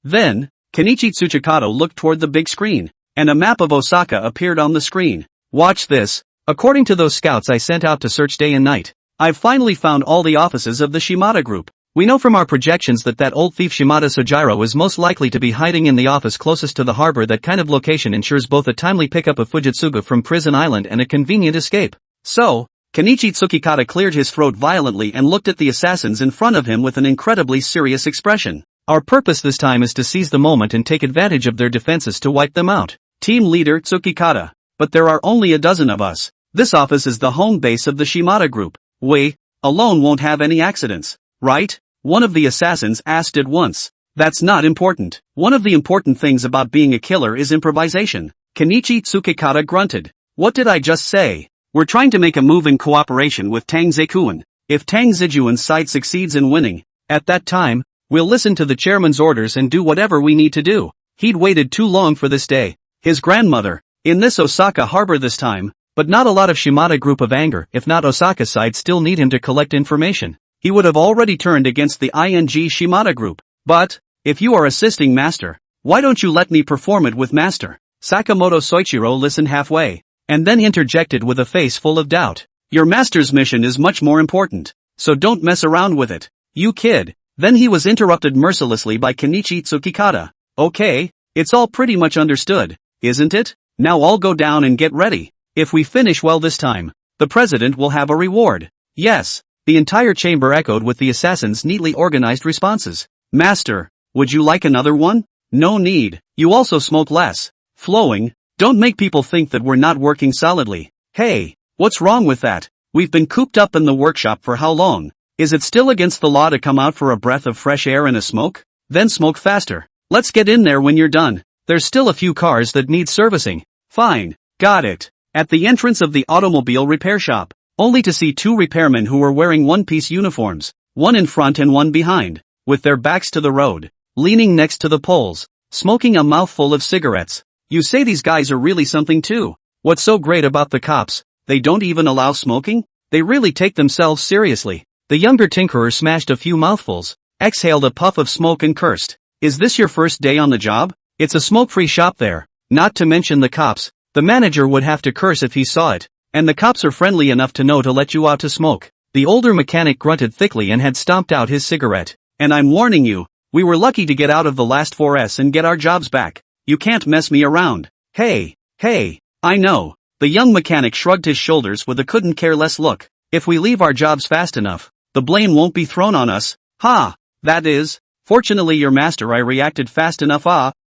Then, Kenichi Tsuchikata looked toward the big screen, and a map of Osaka appeared on the screen. Watch this. According to those scouts I sent out to search day and night, I've finally found all the offices of the Shimada group. We know from our projections that old thief Shimada Sojiro is most likely to be hiding in the office closest to the harbor. That kind of location ensures both a timely pickup of Fujitsugu from Prison Island and a convenient escape. So, Kenichi Tsukikata cleared his throat violently and looked at the assassins in front of him with an incredibly serious expression. Our purpose this time is to seize the moment and take advantage of their defenses to wipe them out. Team leader Tsukikata. But there are only a dozen of us. This office is the home base of the Shimada group. We, alone won't have any accidents, right? One of the assassins asked at once. That's not important. One of the important things about being a killer is improvisation. Kenichi Tsukikata grunted. What did I just say? We're trying to make a move in cooperation with Tang Ze-kuan. If Tang Ze-juan's side succeeds in winning, at that time, we'll listen to the chairman's orders and do whatever we need to do. He'd waited too long for this day. His grandmother, in this Osaka harbor this time, but not a lot of Shimada group of anger. If not, Osaka side still need him to collect information. He would have already turned against the ING Shimada group. But, if you are assisting master, why don't you let me perform it with master? Sakamoto Soichiro listened halfway, and then interjected with a face full of doubt. Your master's mission is much more important, so don't mess around with it. You kid. Then he was interrupted mercilessly by Kenichi Tsukikata. Okay, it's all pretty much understood, isn't it? Now all go down and get ready. If we finish well this time, the president will have a reward. Yes. The entire chamber echoed with the assassins' neatly organized responses. Master, would you like another one? No need. You also smoke less. Flowing. Don't make people think that we're not working solidly. Hey, what's wrong with that? We've been cooped up in the workshop for how long? Is it still against the law to come out for a breath of fresh air and a smoke? Then smoke faster. Let's get in there when you're done. There's still a few cars that need servicing. Fine. Got it. At the entrance of the automobile repair shop, only to see two repairmen who were wearing one-piece uniforms, one in front and one behind, with their backs to the road, leaning next to the poles, smoking a mouthful of cigarettes. You say these guys are really something too. What's so great about the cops? They don't even allow smoking? They really take themselves seriously. The younger tinkerer smashed a few mouthfuls, exhaled a puff of smoke and cursed. Is this your first day on the job? It's a smoke-free shop there. Not to mention the cops. The manager would have to curse if he saw it. And the cops are friendly enough to know to let you out to smoke. The older mechanic grunted thickly and had stomped out his cigarette. And I'm warning you, we were lucky to get out of the last 4S and get our jobs back. You can't mess me around. Hey, I know. The young mechanic shrugged his shoulders with a couldn't care less look. If we leave our jobs fast enough, the blame won't be thrown on us. That is, fortunately your master I reacted fast enough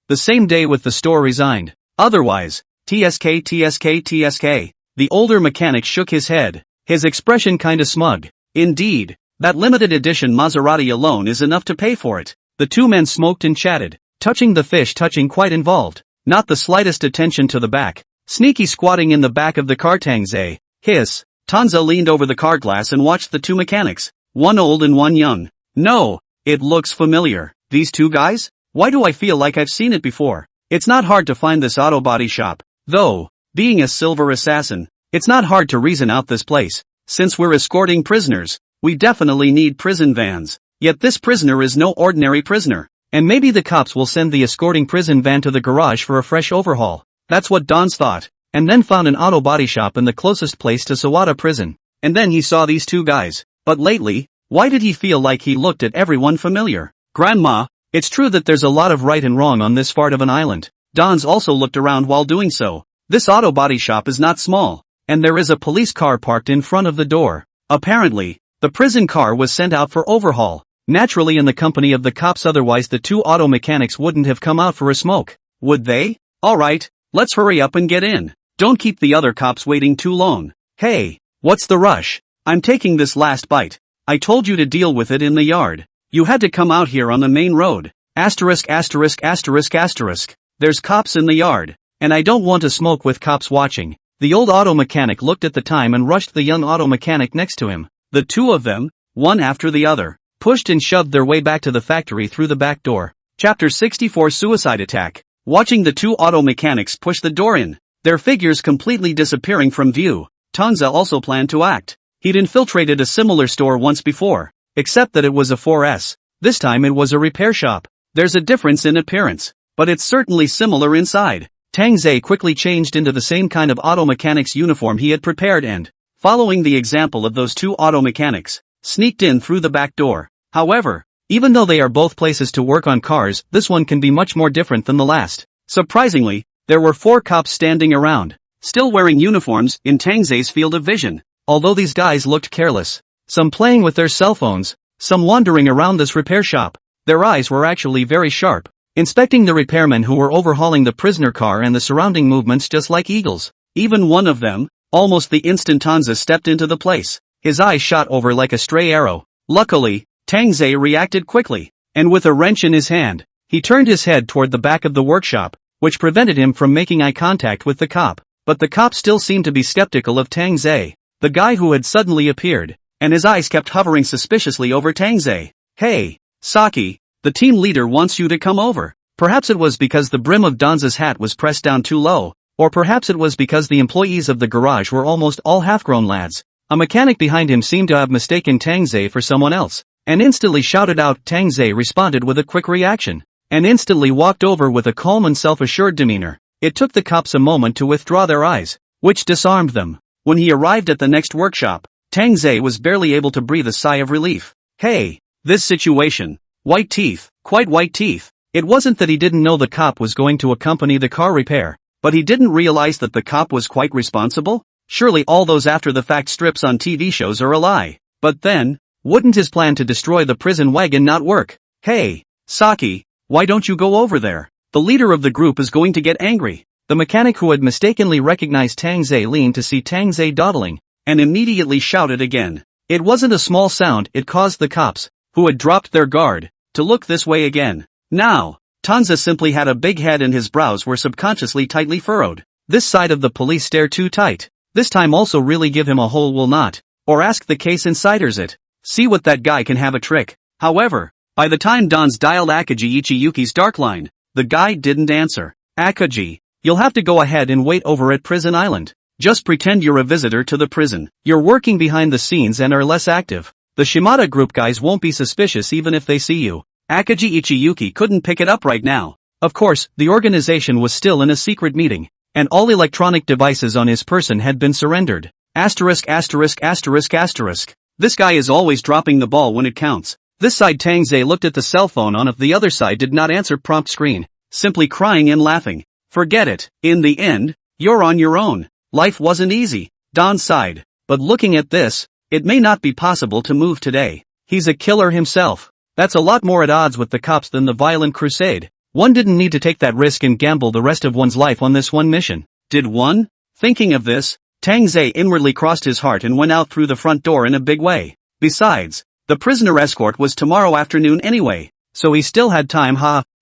the same day with the store resigned. Otherwise, TSK. The older mechanic shook his head, his expression kinda smug. Indeed, that limited edition Maserati alone is enough to pay for it. The two men smoked and chatted, touching the fish touching quite involved, not the slightest attention to the back. Sneaky squatting in the back of the car Tang Ze, hiss, Tang Ze leaned over the car glass and watched the two mechanics, one old and one young. No, it looks familiar. These two guys? Why do I feel like I've seen it before? It's not hard to find this auto body shop, though. Being a silver assassin, it's not hard to reason out this place. Since we're escorting prisoners, we definitely need prison vans. Yet this prisoner is no ordinary prisoner. And maybe the cops will send the escorting prison van to the garage for a fresh overhaul. That's what Don's thought. And then found an auto body shop in the closest place to Sawada prison. And then he saw these two guys. But lately, why did he feel like he looked at everyone familiar? Grandma, it's true that there's a lot of right and wrong on this part of an island. Don's also looked around while doing so. This auto body shop is not small. And there is a police car parked in front of the door. Apparently, the prison car was sent out for overhaul. Naturally in the company of the cops, otherwise the two auto mechanics wouldn't have come out for a smoke. Would they? Alright, let's hurry up and get in. Don't keep the other cops waiting too long. Hey, what's the rush? I'm taking this last bite. I told you to deal with it in the yard. You had to come out here on the main road. Asterisk asterisk asterisk asterisk. There's cops in the yard. And I don't want to smoke with cops watching. The old auto mechanic looked at the time and rushed the young auto mechanic next to him. The two of them, one after the other, pushed and shoved their way back to the factory through the back door. Chapter 64 Suicide Attack. Watching the two auto mechanics push the door in, their figures completely disappearing from view, Tang Ze also planned to act. He'd infiltrated a similar store once before, except that it was a 4S. This time it was a repair shop. There's a difference in appearance, but it's certainly similar inside. Tang Ze quickly changed into the same kind of auto mechanic's uniform he had prepared and, following the example of those two auto mechanics, sneaked in through the back door. However, even though they are both places to work on cars, this one can be much more different than the last. Surprisingly, there were 4 cops standing around, still wearing uniforms in Tang Ze's field of vision. Although these guys looked careless, some playing with their cell phones, some wandering around this repair shop, their eyes were actually very sharp, inspecting the repairmen who were overhauling the prisoner car and the surrounding movements just like eagles. Even one of them, almost the instant Tang Ze stepped into the place, his eyes shot over like a stray arrow. Luckily, Tang Ze reacted quickly, and with a wrench in his hand, he turned his head toward the back of the workshop, which prevented him from making eye contact with the cop. But the cop still seemed to be skeptical of Tang Ze, the guy who had suddenly appeared, and his eyes kept hovering suspiciously over Tang Ze. Hey, Saki, the team leader wants you to come over. Perhaps it was because the brim of Danza's hat was pressed down too low, or perhaps it was because the employees of the garage were almost all half-grown lads. A mechanic behind him seemed to have mistaken Tang Ze for someone else, and instantly shouted out. Tang Ze responded with a quick reaction, and instantly walked over with a calm and self-assured demeanor. It took the cops a moment to withdraw their eyes, which disarmed them. When he arrived at the next workshop, Tang Ze was barely able to breathe a sigh of relief. Hey, this situation. White teeth, quite white teeth. It wasn't that he didn't know the cop was going to accompany the car repair, but he didn't realize that the cop was quite responsible. Surely all those after-the-fact strips on TV shows are a lie. But then, wouldn't his plan to destroy the prison wagon not work? Hey, Saki, why don't you go over there? The leader of the group is going to get angry. The mechanic who had mistakenly recognized Tang Ze leaned to see Tang Ze dawdling, and immediately shouted again. It wasn't a small sound. It caused the cops, who had dropped their guard, to look this way again. Now, Tang Ze simply had a big head and his brows were subconsciously tightly furrowed. This side of the police stare too tight. This time also really give him a hole will not, or ask the case insiders it. See what that guy can have a trick. However, by the time Don's dialed Akaji Ichiyuki's dark line, the guy didn't answer. Akaji, you'll have to go ahead and wait over at Prison Island. Just pretend you're a visitor to the prison. You're working behind the scenes and are less active. The Shimada group guys won't be suspicious even if they see you. Akaji Ichiyuki couldn't pick it up right now. Of course, the organization was still in a secret meeting, and all electronic devices on his person had been surrendered. Asterisk asterisk asterisk asterisk. This guy is always dropping the ball when it counts. This side Tang Ze looked at the cell phone on if the other side did not answer prompt screen, simply crying and laughing. Forget it. In the end, you're on your own. Life wasn't easy. Don sighed. But looking at this, it may not be possible to move today. He's a killer himself. That's a lot more at odds with the cops than the violent crusade. One didn't need to take that risk and gamble the rest of one's life on this one mission. Did one? Thinking of this, Tang Ze inwardly crossed his heart and went out through the front door in a big way. Besides, the prisoner escort was tomorrow afternoon anyway, so he still had time.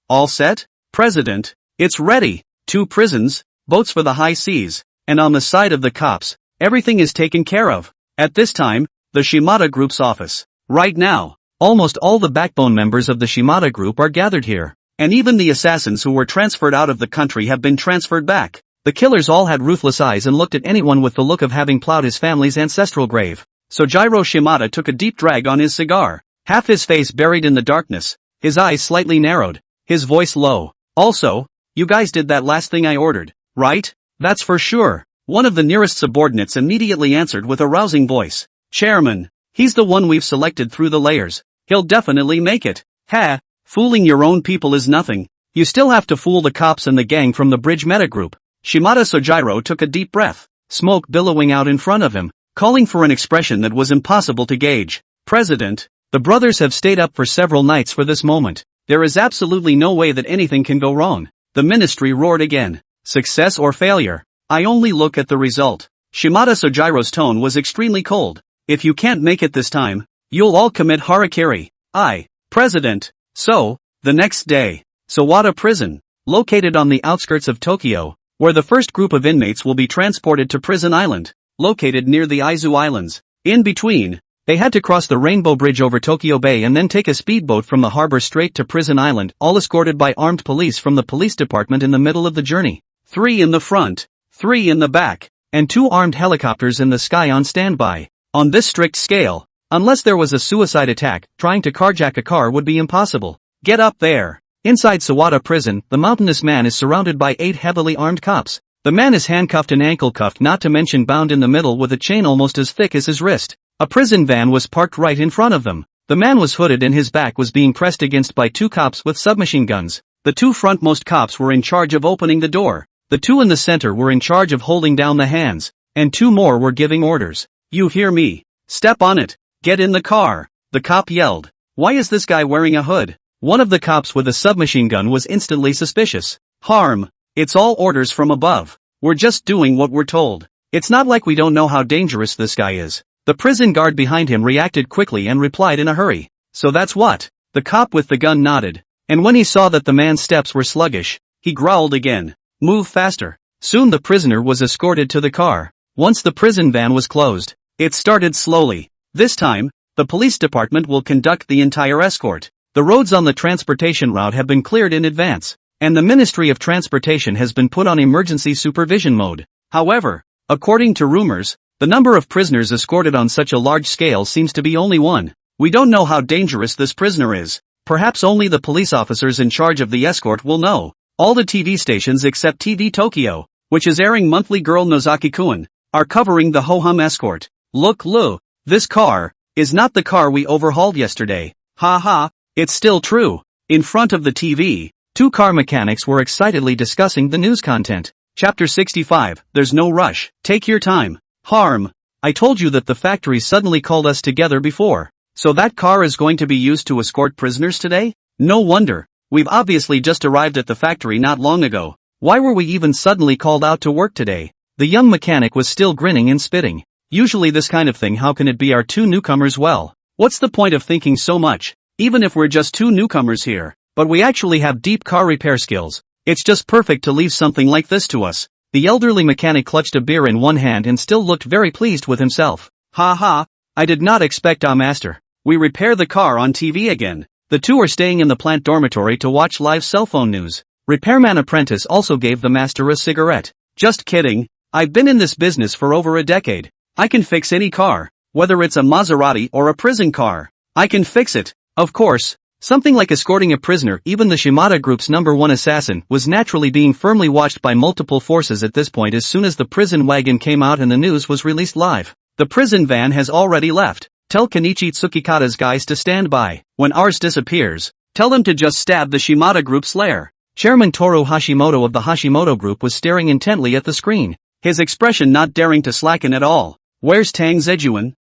All set? President, it's ready. 2 prisons, boats for the high seas, and on the side of the cops, Everything is taken care of. At this time, the Shimada Group's office. Right now, almost all the backbone members of the Shimada Group are gathered here. And even the assassins who were transferred out of the country have been transferred back. The killers all had ruthless eyes and looked at anyone with the look of having plowed his family's ancestral grave. Sojiro Shimada took a deep drag on his cigar, half his face buried in the darkness, his eyes slightly narrowed, his voice low. Also, you guys did that last thing I ordered, right? That's for sure. One of the nearest subordinates immediately answered with a rousing voice. Chairman, he's the one we've selected through the layers. He'll definitely make it. Ha, fooling your own people is nothing. You still have to fool the cops and the gang from the Bridge Meta Group. Shimada Sojiro took a deep breath, smoke billowing out in front of him, calling for an expression that was impossible to gauge. President, the brothers have stayed up for several nights for this moment. There is absolutely no way that anything can go wrong. The ministry roared again. Success or failure? I only look at the result. Shimada Sojiro's tone was extremely cold. If you can't make it this time, you'll all commit harakiri. President. So, the next day, Sawada Prison, located on the outskirts of Tokyo, where the first group of inmates will be transported to Prison Island, located near the Aizu Islands. In between, they had to cross the Rainbow Bridge over Tokyo Bay and then take a speedboat from the harbor straight to Prison Island, all escorted by armed police from the police department in the middle of the journey. 3 in the front, 3 in the back, and 2 armed helicopters in the sky on standby. On this strict scale, unless there was a suicide attack, trying to carjack a car would be impossible. Get up there. Inside Sawada Prison, the mountainous man is surrounded by 8 heavily armed cops. The man is handcuffed and ankle-cuffed, not to mention bound in the middle with a chain almost as thick as his wrist. A prison van was parked right in front of them. The man was hooded and his back was being pressed against by 2 cops with submachine guns. The 2 frontmost cops were in charge of opening the door. The 2 in the center were in charge of holding down the hands, and 2 more were giving orders. You hear me? Step on it. Get in the car. The cop yelled. Why is this guy wearing a hood? One of the cops with a submachine gun was instantly suspicious. Harm. It's all orders from above. We're just doing what we're told. It's not like we don't know how dangerous this guy is. The prison guard behind him reacted quickly and replied in a hurry. So that's what? The cop with the gun nodded. And when he saw that the man's steps were sluggish, he growled again. Move faster. Soon the prisoner was escorted to the car. Once the prison van was closed, it started slowly. This time, the police department will conduct the entire escort. The roads on the transportation route have been cleared in advance, and the Ministry of Transportation has been put on emergency supervision mode. However, according to rumors, the number of prisoners escorted on such a large scale seems to be only 1. We don't know how dangerous this prisoner is. Perhaps only the police officers in charge of the escort will know. All the TV stations except TV Tokyo, which is airing monthly Girl Nozaki-kun, are covering the ho-hum escort. Look, this car is not the car we overhauled yesterday. Ha, it's still true. In front of the TV, 2 car mechanics were excitedly discussing the news content. Chapter 65, There's no rush. Take your time. Harm. I told you that the factory suddenly called us together before. So that car is going to be used to escort prisoners today? No wonder. We've obviously just arrived at the factory not long ago. Why were we even suddenly called out to work today? The young mechanic was still grinning and spitting. Usually this kind of thing, how can it be our 2 newcomers? Well, what's the point of thinking so much? Even if we're just 2 newcomers here, but we actually have deep car repair skills. It's just perfect to leave something like this to us. The elderly mechanic clutched a beer in one hand and still looked very pleased with himself. Ha, I did not expect master. We repair the car on TV again. The 2 are staying in the plant dormitory to watch live cell phone news. Repairman Apprentice also gave the master a cigarette. Just kidding. I've been in this business for over a decade. I can fix any car, whether it's a Maserati or a prison car. I can fix it. Of course, something like escorting a prisoner, even the Shimada Group's #1 assassin, was naturally being firmly watched by multiple forces at this point. As soon as the prison wagon came out and the news was released live, the prison van has already left. Tell Kenichi Tsukikata's guys to stand by. When ours disappears, tell them to just stab the Shimada Group's lair. Chairman Toru Hashimoto of the Hashimoto Group was staring intently at the screen, his expression not daring to slacken at all. Where's Tang Ze?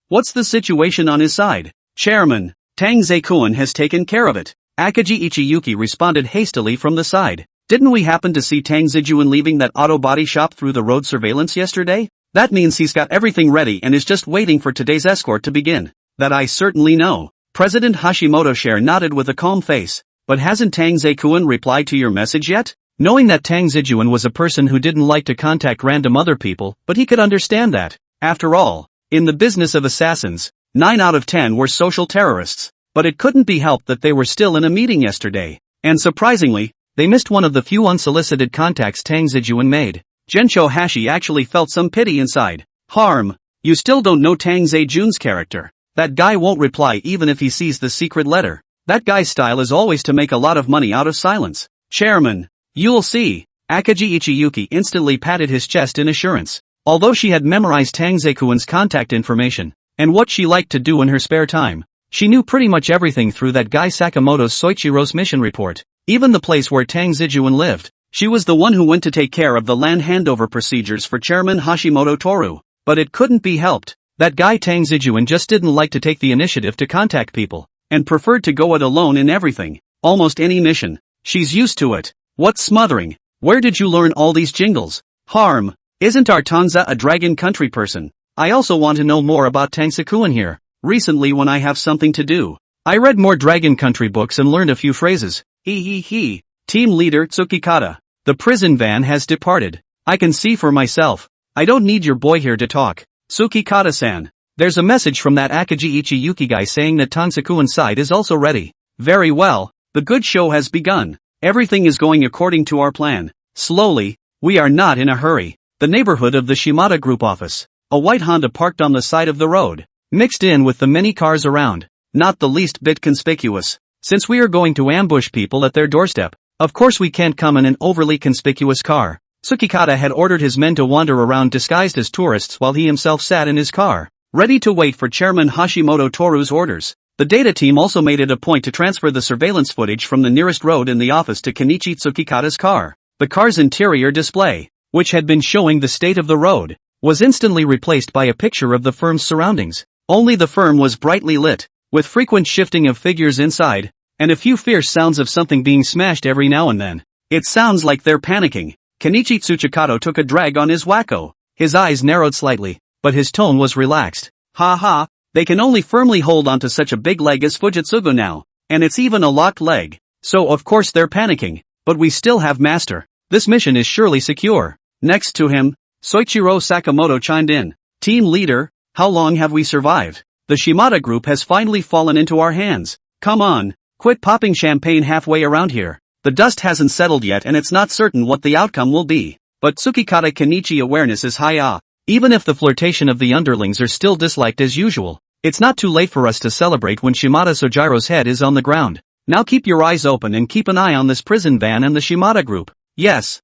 What's the situation on his side? Chairman, Tang Ze-kun has taken care of it. Akagi Ichiyuki responded hastily from the side. Didn't we happen to see Tang Ze leaving that auto body shop through the road surveillance yesterday? That means he's got everything ready and is just waiting for today's escort to begin. That I certainly know. President Hashimoto nodded with a calm face. But hasn't Tang Ze-kun replied to your message yet? Knowing that Tang Ze was a person who didn't like to contact random other people, but he could understand that. After all, in the business of assassins, 9 out of 10 were social terrorists. But it couldn't be helped that they were still in a meeting yesterday. And surprisingly, they missed one of the few unsolicited contacts Tang Ze made. Gensho Hashi actually felt some pity inside. Harm, you still don't know Tang Ze Jun's character. That guy won't reply even if he sees the secret letter. That guy's style is always to make a lot of money out of silence. Chairman, you'll see. Akaji Ichiyuki instantly patted his chest in assurance. Although she had memorized Tang Ze-kun's contact information, and what she liked to do in her spare time, she knew pretty much everything through that guy Sakamoto's Soichiro's mission report. Even the place where Tang Ze lived. She was the one who went to take care of the land handover procedures for Chairman Hashimoto Toru. But it couldn't be helped. That guy Tang Ze just didn't like to take the initiative to contact people, and preferred to go it alone in everything. Almost any mission. She's used to it. What's smothering? Where did you learn all these jingles? Harm, isn't our Tang Ze a Dragon Country person? I also want to know more about Tang Ze here. Recently when I have something to do. I read more Dragon Country books and learned a few phrases. He. Team leader Tsukikata. The prison van has departed. I can see for myself. I don't need your boy here to talk. Tsukikata-san. There's a message from that Akaji Ichiyuki guy saying that Tang Ze side is also ready. Very well. The good show has begun. Everything is going according to our plan. Slowly. We are not in a hurry. The neighborhood of the Shimada Group office. A white Honda parked on the side of the road. Mixed in with the many cars around. Not the least bit conspicuous. Since we are going to ambush people at their doorstep, of course we can't come in an overly conspicuous car. Tsukikata had ordered his men to wander around disguised as tourists while he himself sat in his car, ready to wait for Chairman Hashimoto Toru's orders. The data team also made it a point to transfer the surveillance footage from the nearest road in the office to Kenichi Tsukikata's car. The car's interior display, which had been showing the state of the road, was instantly replaced by a picture of the firm's surroundings. Only the firm was brightly lit, with frequent shifting of figures inside, and a few fierce sounds of something being smashed every now and then. It sounds like they're panicking. Kenichi Tsuchikato took a drag on his wacko. His eyes narrowed slightly, but his tone was relaxed. Ha, they can only firmly hold onto such a big leg as Fujitsugu now, and it's even a locked leg. So of course they're panicking, but we still have master. This mission is surely secure. Next to him, Soichiro Sakamoto chimed in. Team leader, how long have we survived? The Shimada Group has finally fallen into our hands. Come on, quit popping champagne halfway around here. The dust hasn't settled yet and it's not certain what the outcome will be. But Tsukikata Kenichi awareness is high. Even if the flirtation of the underlings are still disliked as usual, it's not too late for us to celebrate when Shimada Sojiro's head is on the ground. Now keep your eyes open and keep an eye on this prison van and the Shimada Group. Yes.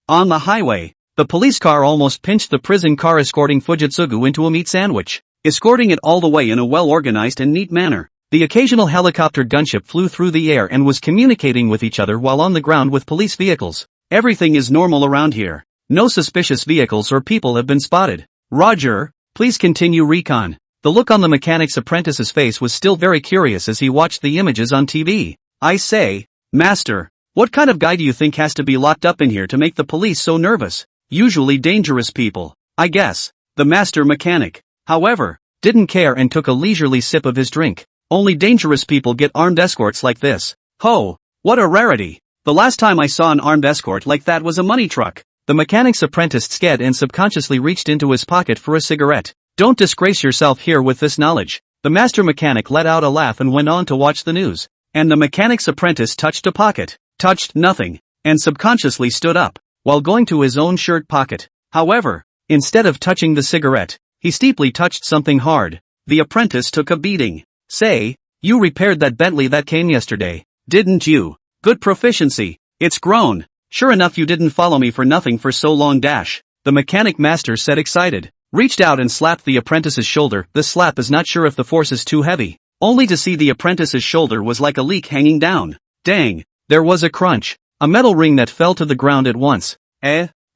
On the highway, the police car almost pinched the prison car escorting Fujitsugu into a meat sandwich, escorting it all the way in a well-organized and neat manner. The occasional helicopter gunship flew through the air and was communicating with each other while on the ground with police vehicles. Everything is normal around here. No suspicious vehicles or people have been spotted. Roger, please continue recon. The look on the mechanic's apprentice's face was still very curious as he watched the images on TV. I say, Master, what kind of guy do you think has to be locked up in here to make the police so nervous? Usually dangerous people, I guess. The master mechanic, however, didn't care and took a leisurely sip of his drink. Only dangerous people get armed escorts like this. Ho, what a rarity. The last time I saw an armed escort like that was a money truck. The mechanic's apprentice sked and subconsciously reached into his pocket for a cigarette. Don't disgrace yourself here with this knowledge. The master mechanic let out a laugh and went on to watch the news. And the mechanic's apprentice touched a pocket, touched nothing, and subconsciously stood up, while going to his own shirt pocket. However, instead of touching the cigarette, he steeply touched something hard. The apprentice took a beating. Say, you repaired that Bentley that came yesterday, didn't you? Good proficiency. It's grown. Sure enough you didn't follow me for nothing for so long dash. The mechanic master said excited, reached out and slapped the apprentice's shoulder. The slap is not sure if the force is too heavy, only to see the apprentice's shoulder was like a leak hanging down. Dang, there was a crunch. A metal ring that fell to the ground at once.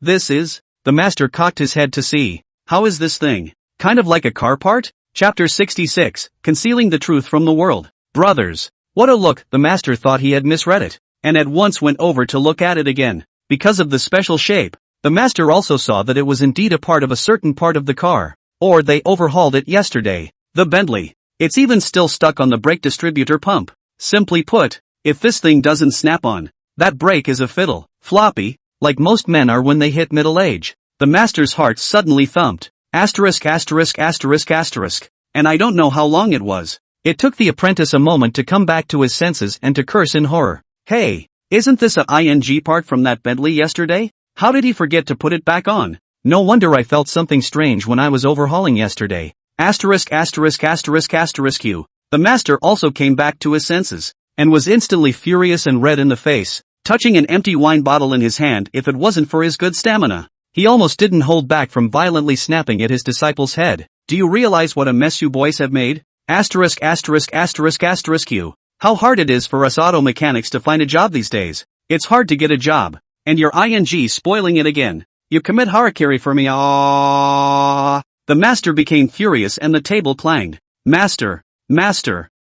This is? The master cocked his head to see. How is this thing? Kind of like a car part? Chapter 66, Concealing the Truth from the World. Brothers. What a look, the master thought he had misread it, and at once went over to look at it again. Because of the special shape, the master also saw that it was indeed a part of a certain part of the car, or they overhauled it yesterday. The Bentley. It's even still stuck on the brake distributor pump. Simply put, if this thing doesn't snap on, that brake is a fiddle. Floppy, like most men are when they hit middle age. The master's heart suddenly thumped. Asterisk asterisk asterisk asterisk. And I don't know how long it was. It took the apprentice a moment to come back to his senses and to curse in horror. Hey, isn't this a ing part from that Bentley yesterday? How did he forget to put it back on? No wonder I felt something strange when I was overhauling yesterday. Asterisk asterisk asterisk asterisk U. The master also came back to his senses, and was instantly furious and red in the face, touching an empty wine bottle in his hand. If it wasn't for his good stamina, he almost didn't hold back from violently snapping at his disciple's head. Do you realize what a mess you boys have made? Asterisk asterisk asterisk asterisk U. How hard it is for us auto mechanics to find a job these days. It's hard to get a job, and your ing spoiling it again. You commit harakiri for me. Ah! The master became furious and the table clanged. Master,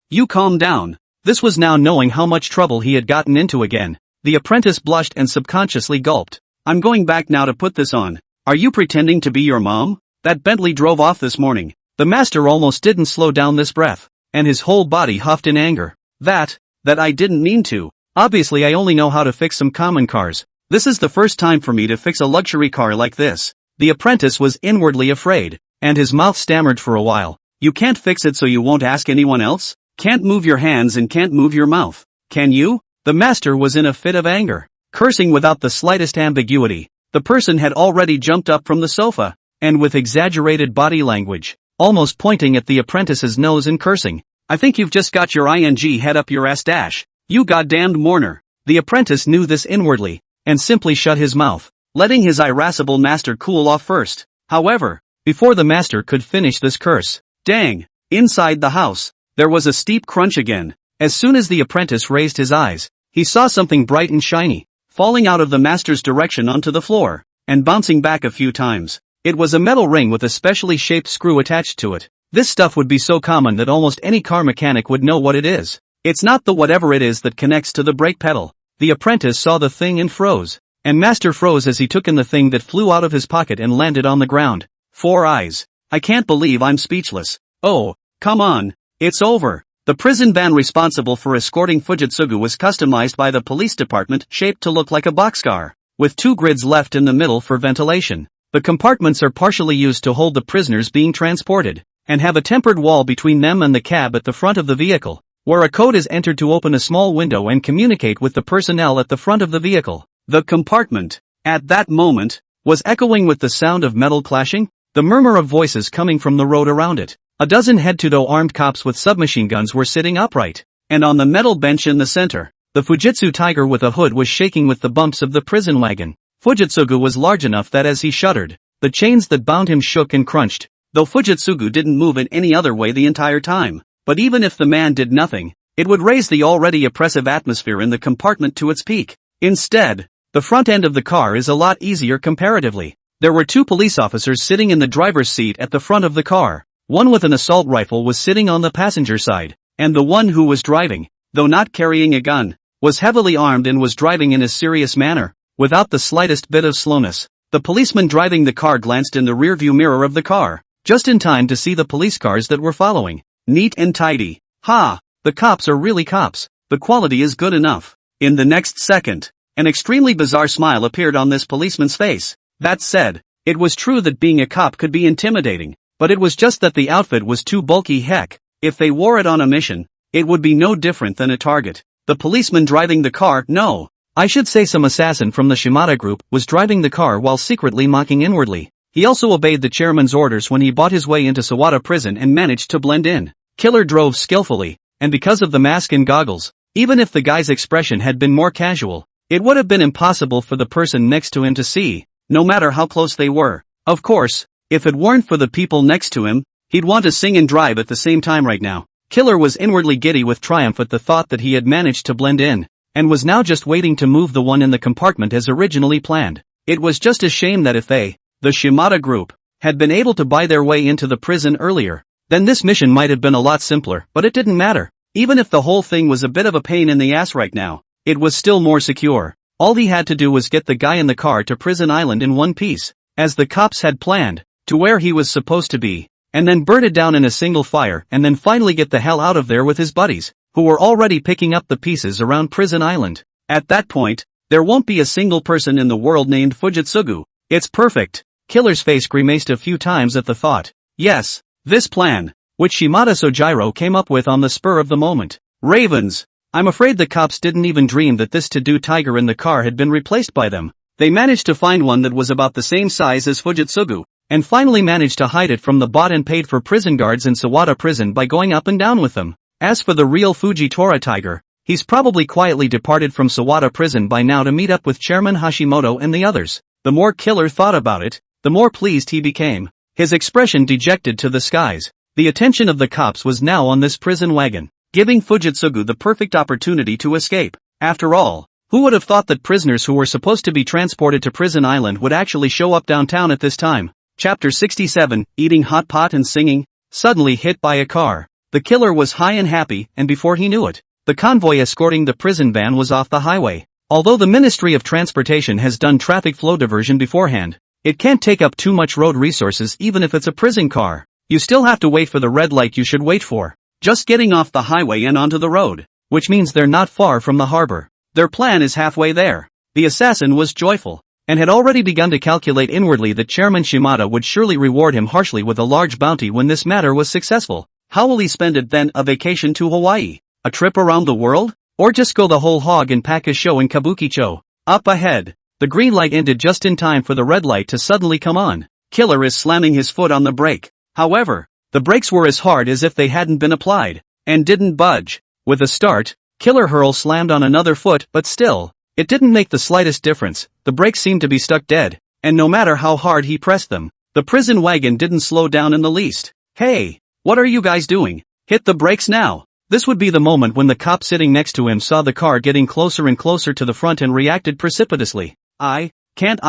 you calm down. This was now knowing how much trouble he had gotten into again. The apprentice blushed and subconsciously gulped. I'm going back now to put this on. Are you pretending to be your mom? That Bentley drove off this morning. The master almost didn't slow down this breath, and his whole body huffed in anger. That I didn't mean to. Obviously I only know how to fix some common cars. This is the first time for me to fix a luxury car like this. The apprentice was inwardly afraid, and his mouth stammered for a while. You can't fix it so you won't ask anyone else? Can't move your hands and can't move your mouth. Can you? The master was in a fit of anger, cursing without the slightest ambiguity. The person had already jumped up from the sofa, and with exaggerated body language, almost pointing at the apprentice's nose and cursing. I think you've just got your ing head up your ass dash. You goddamned mourner. The apprentice knew this inwardly, and simply shut his mouth, letting his irascible master cool off first. However, before the master could finish this curse, dang! Inside the house, there was a steep crunch again. As soon as the apprentice raised his eyes, he saw something bright and shiny, falling out of the master's direction onto the floor, and bouncing back a few times. It was a metal ring with a specially shaped screw attached to it. This stuff would be so common that almost any car mechanic would know what it is. It's not the whatever it is that connects to the brake pedal. The apprentice saw the thing and froze, and master froze as he took in the thing that flew out of his pocket and landed on the ground. 4 eyes. I can't believe I'm speechless. Oh, come on, it's over. The prison van responsible for escorting Fujitsugu was customized by the police department, shaped to look like a boxcar, with 2 grids left in the middle for ventilation. The compartments are partially used to hold the prisoners being transported, and have a tempered wall between them and the cab at the front of the vehicle, where a code is entered to open a small window and communicate with the personnel at the front of the vehicle. The compartment, at that moment, was echoing with the sound of metal clashing, the murmur of voices coming from the road around it. A dozen head-to-toe armed cops with submachine guns were sitting upright, and on the metal bench in the center, the Fujitsu Tiger with a hood was shaking with the bumps of the prison wagon. Fujitsugu was large enough that as he shuddered, the chains that bound him shook and crunched, though Fujitsugu didn't move in any other way the entire time. But even if the man did nothing, it would raise the already oppressive atmosphere in the compartment to its peak. Instead, the front end of the car is a lot easier comparatively. There were 2 police officers sitting in the driver's seat at the front of the car. One with an assault rifle was sitting on the passenger side, and the one who was driving, though not carrying a gun, was heavily armed and was driving in a serious manner, without the slightest bit of slowness. The policeman driving the car glanced in the rearview mirror of the car, just in time to see the police cars that were following. Neat and tidy. Ha! The cops are really cops. The quality is good enough. In the next second, an extremely bizarre smile appeared on this policeman's face. That said, it was true that being a cop could be intimidating, but it was just that the outfit was too bulky. Heck, if they wore it on a mission, it would be no different than a target. The policeman driving the car, no, I should say some assassin from the Shimada group, was driving the car while secretly mocking inwardly. He also obeyed the chairman's orders when he bought his way into Sawada prison and managed to blend in. Killer drove skillfully, and because of the mask and goggles, even if the guy's expression had been more casual, it would have been impossible for the person next to him to see, no matter how close they were. Of course, if it weren't for the people next to him, he'd want to sing and drive at the same time right now. Killer was inwardly giddy with triumph at the thought that he had managed to blend in, and was now just waiting to move the one in the compartment as originally planned. It was just a shame that if they, the Shimada group, had been able to buy their way into the prison earlier, then this mission might have been a lot simpler, but it didn't matter. Even if the whole thing was a bit of a pain in the ass right now, it was still more secure. All he had to do was get the guy in the car to Prison Island in one piece, as the cops had planned, to where he was supposed to be, and then burn it down in a single fire and then finally get the hell out of there with his buddies, who were already picking up the pieces around Prison Island. At that point, there won't be a single person in the world named Fujitsugu. It's perfect. Killer's face grimaced a few times at the thought. Yes, this plan, which Shimada Sojiro came up with on the spur of the moment. Ravens! I'm afraid the cops didn't even dream that this to-do tiger in the car had been replaced by them. They managed to find one that was about the same size as Fujitsugu, and finally managed to hide it from the bought and paid for prison guards in Sawada prison by going up and down with them. As for the real Fujitora tiger, he's probably quietly departed from Sawada prison by now to meet up with Chairman Hashimoto and the others. The more Killer thought about it, the more pleased he became. His expression dejected to the skies. The attention of the cops was now on this prison wagon, giving Fujitsugu the perfect opportunity to escape. After all, who would have thought that prisoners who were supposed to be transported to Prison Island would actually show up downtown at this time? Chapter 67, Eating Hot Pot and Singing. Suddenly hit by a car. The killer was high and happy, and before he knew it, the convoy escorting the prison van was off the highway. Although the Ministry of Transportation has done traffic flow diversion beforehand, it can't take up too much road resources even if it's a prison car. You still have to wait for the red light you should wait for. Just getting off the highway and onto the road, which means they're not far from the harbor. Their plan is halfway there. The assassin was joyful, and had already begun to calculate inwardly that Chairman Shimada would surely reward him harshly with a large bounty when this matter was successful. How will he spend it then? A vacation to Hawaii? A trip around the world? Or just go the whole hog and pack a show in Kabukicho? Up ahead, the green light ended just in time for the red light to suddenly come on. Killer is slamming his foot on the brake. However, the brakes were as hard as if they hadn't been applied, and didn't budge. With a start, Killer Hurl slammed on another foot, but still, it didn't make the slightest difference. The brakes seemed to be stuck dead, and no matter how hard he pressed them, the prison wagon didn't slow down in the least. Hey, what are you guys doing? Hit the brakes now. This would be the moment when the cop sitting next to him saw the car getting closer and closer to the front and reacted precipitously. I can't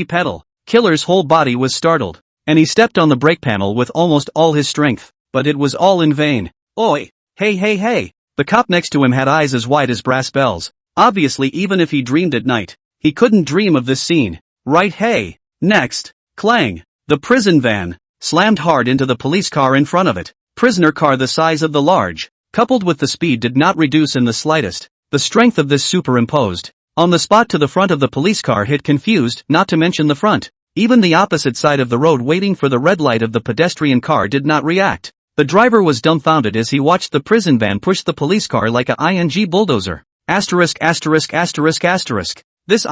pedal. Killer's whole body was startled, and he stepped on the brake panel with almost all his strength, but it was all in vain. Oi! Hey! The cop next to him had eyes as wide as brass bells. Obviously, even if he dreamed at night, he couldn't dream of this scene. Right? Hey! Next! Clang! The prison van slammed hard into the police car in front of it. Prisoner car the size of the large, coupled with the speed did not reduce in the slightest. The strength of this superimposed on the spot to the front of the police car hit confused, not to mention the front. Even the opposite side of the road waiting for the red light of the pedestrian car did not react. The driver was dumbfounded as he watched the prison van push the police car like a bulldozer. Asterisk. This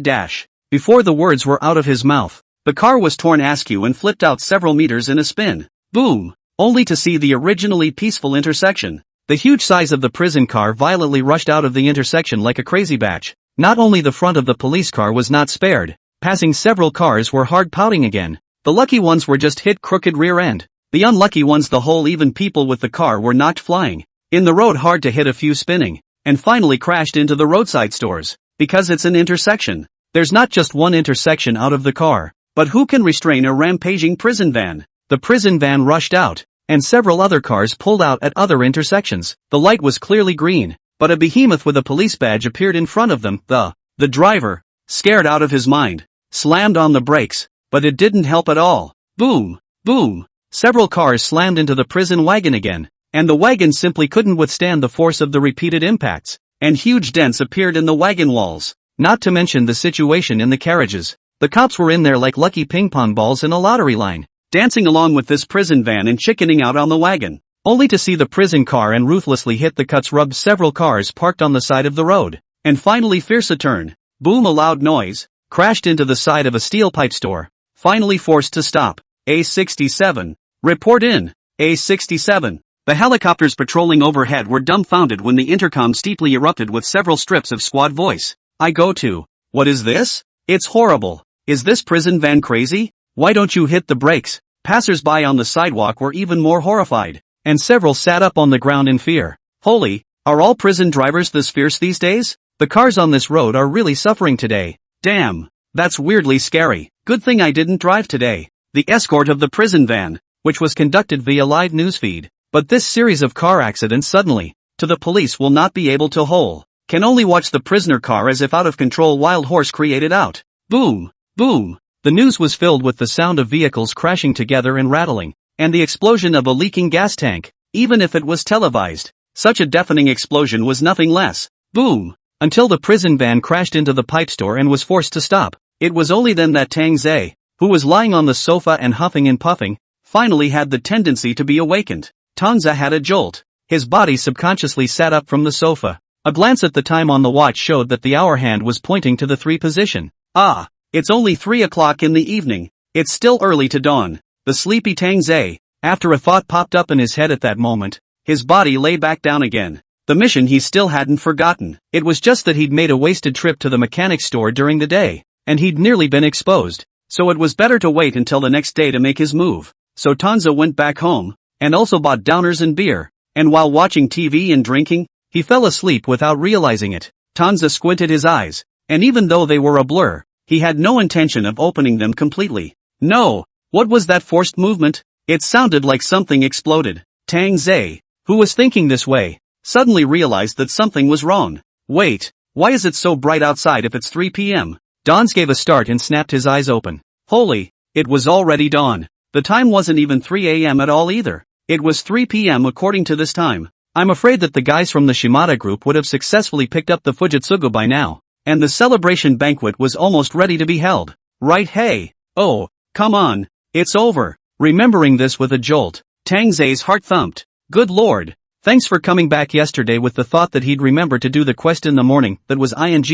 dash. Before the words were out of his mouth, the car was torn askew and flipped out several meters in a spin. Boom! Only to see the originally peaceful intersection. The huge size of the prison car violently rushed out of the intersection like a crazy batch. Not only the front of the police car was not spared, passing several cars were hard pouting again. The lucky ones were just hit crooked rear end. The unlucky ones, the whole even people with the car, were knocked flying. In the road hard to hit, a few spinning, and finally crashed into the roadside stores. Because it's an intersection. There's not just one intersection out of the car. But who can restrain a rampaging prison van? The prison van rushed out, and several other cars pulled out at other intersections. The light was clearly green, but a behemoth with a police badge appeared in front of them. The driver, scared out of his mind, slammed on the brakes, but it didn't help at all. Boom! Boom! Several cars slammed into the prison wagon again, and the wagon simply couldn't withstand the force of the repeated impacts, and huge dents appeared in the wagon walls. Not to mention the situation in the carriages. The cops were in there like lucky ping pong balls in a lottery line, dancing along with this prison van and chickening out on the wagon, only to see the prison car and ruthlessly hit the cuts rub several cars parked on the side of the road, and finally fierce a turn. Boom! A loud noise, crashed into the side of a steel pipe store, finally forced to stop. A67. Report in. A67. The helicopters patrolling overhead were dumbfounded when the intercom steeply erupted with several strips of squad voice. I go to. What is this? It's horrible. Is this prison van crazy? Why don't you hit the brakes? Passers-by on the sidewalk were even more horrified, and several sat up on the ground in fear. Holy, are all prison drivers this fierce these days? The cars on this road are really suffering today. Damn, that's weirdly scary. Good thing I didn't drive today. The escort of the prison van, which was conducted via live newsfeed. But this series of car accidents suddenly, to the police, will not be able to can only watch the prisoner car as if out of control wild horse created out. Boom! Boom! The news was filled with the sound of vehicles crashing together and rattling, and the explosion of a leaking gas tank. Even if it was televised, such a deafening explosion was nothing less. Boom! Until the prison van crashed into the pipe store and was forced to stop. It was only then that Tang Ze, who was lying on the sofa and huffing and puffing, finally had the tendency to be awakened. Tang Ze had a jolt. His body subconsciously sat up from the sofa. A glance at the time on the watch showed that the hour hand was pointing to the 3 position. Ah, it's only 3 o'clock in the evening. It's still early to dawn. The sleepy Tang Ze, after a thought popped up in his head at that moment, his body lay back down again. The mission he still hadn't forgotten. It was just that he'd made a wasted trip to the mechanic store during the day, and he'd nearly been exposed. So it was better to wait until the next day to make his move. So Tang Ze went back home, and also bought downers and beer, and while watching TV and drinking, he fell asleep without realizing it. Tang Ze squinted his eyes, and even though they were a blur, he had no intention of opening them completely. No, what was that forced movement? It sounded like something exploded. Tang Ze, who was thinking this way, suddenly realized that something was wrong. Wait, why is it so bright outside if it's 3 p.m.? Dawns gave a start and snapped his eyes open. Holy, it was already dawn. The time wasn't even 3 a.m. at all either. It was 3 p.m. according to this time. I'm afraid that the guys from the Shimada group would have successfully picked up the Fujitsugu by now, and the celebration banquet was almost ready to be held. Right? Hey, oh, come on, it's over. Remembering this with a jolt, Tang Ze's heart thumped. Good lord, thanks for coming back yesterday with the thought that he'd remember to do the quest in the morning that was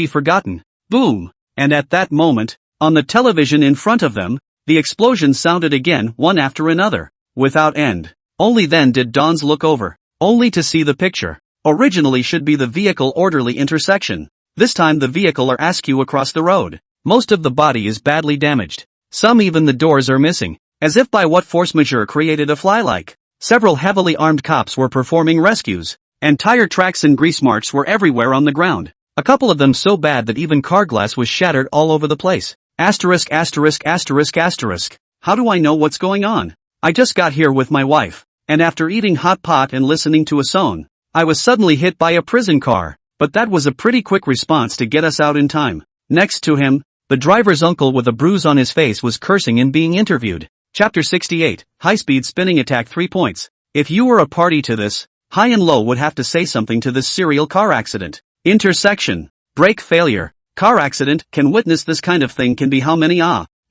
forgotten. Boom, and at that moment, on the television in front of them, the explosions sounded again one after another, without end. Only then did Dawns look over, only to see the picture. Originally should be the vehicle orderly intersection. This time the vehicle are askew across the road. Most of the body is badly damaged. Some even the doors are missing, as if by what force majeure created a fly-like. Several heavily armed cops were performing rescues, and tire tracks and grease marks were everywhere on the ground. A couple of them so bad that even car glass was shattered all over the place. Asterisk asterisk asterisk asterisk. How do I know what's going on? I just got here with my wife, and after eating hot pot and listening to a song, I was suddenly hit by a prison car, but that was a pretty quick response to get us out in time. Next to him, the driver's uncle with a bruise on his face was cursing and being interviewed. Chapter 68, High-Speed Spinning Attack 3 points. If you were a party to this, high and low would have to say something to this serial car accident. Intersection. Brake failure. Car accident. Can witness this kind of thing can be how many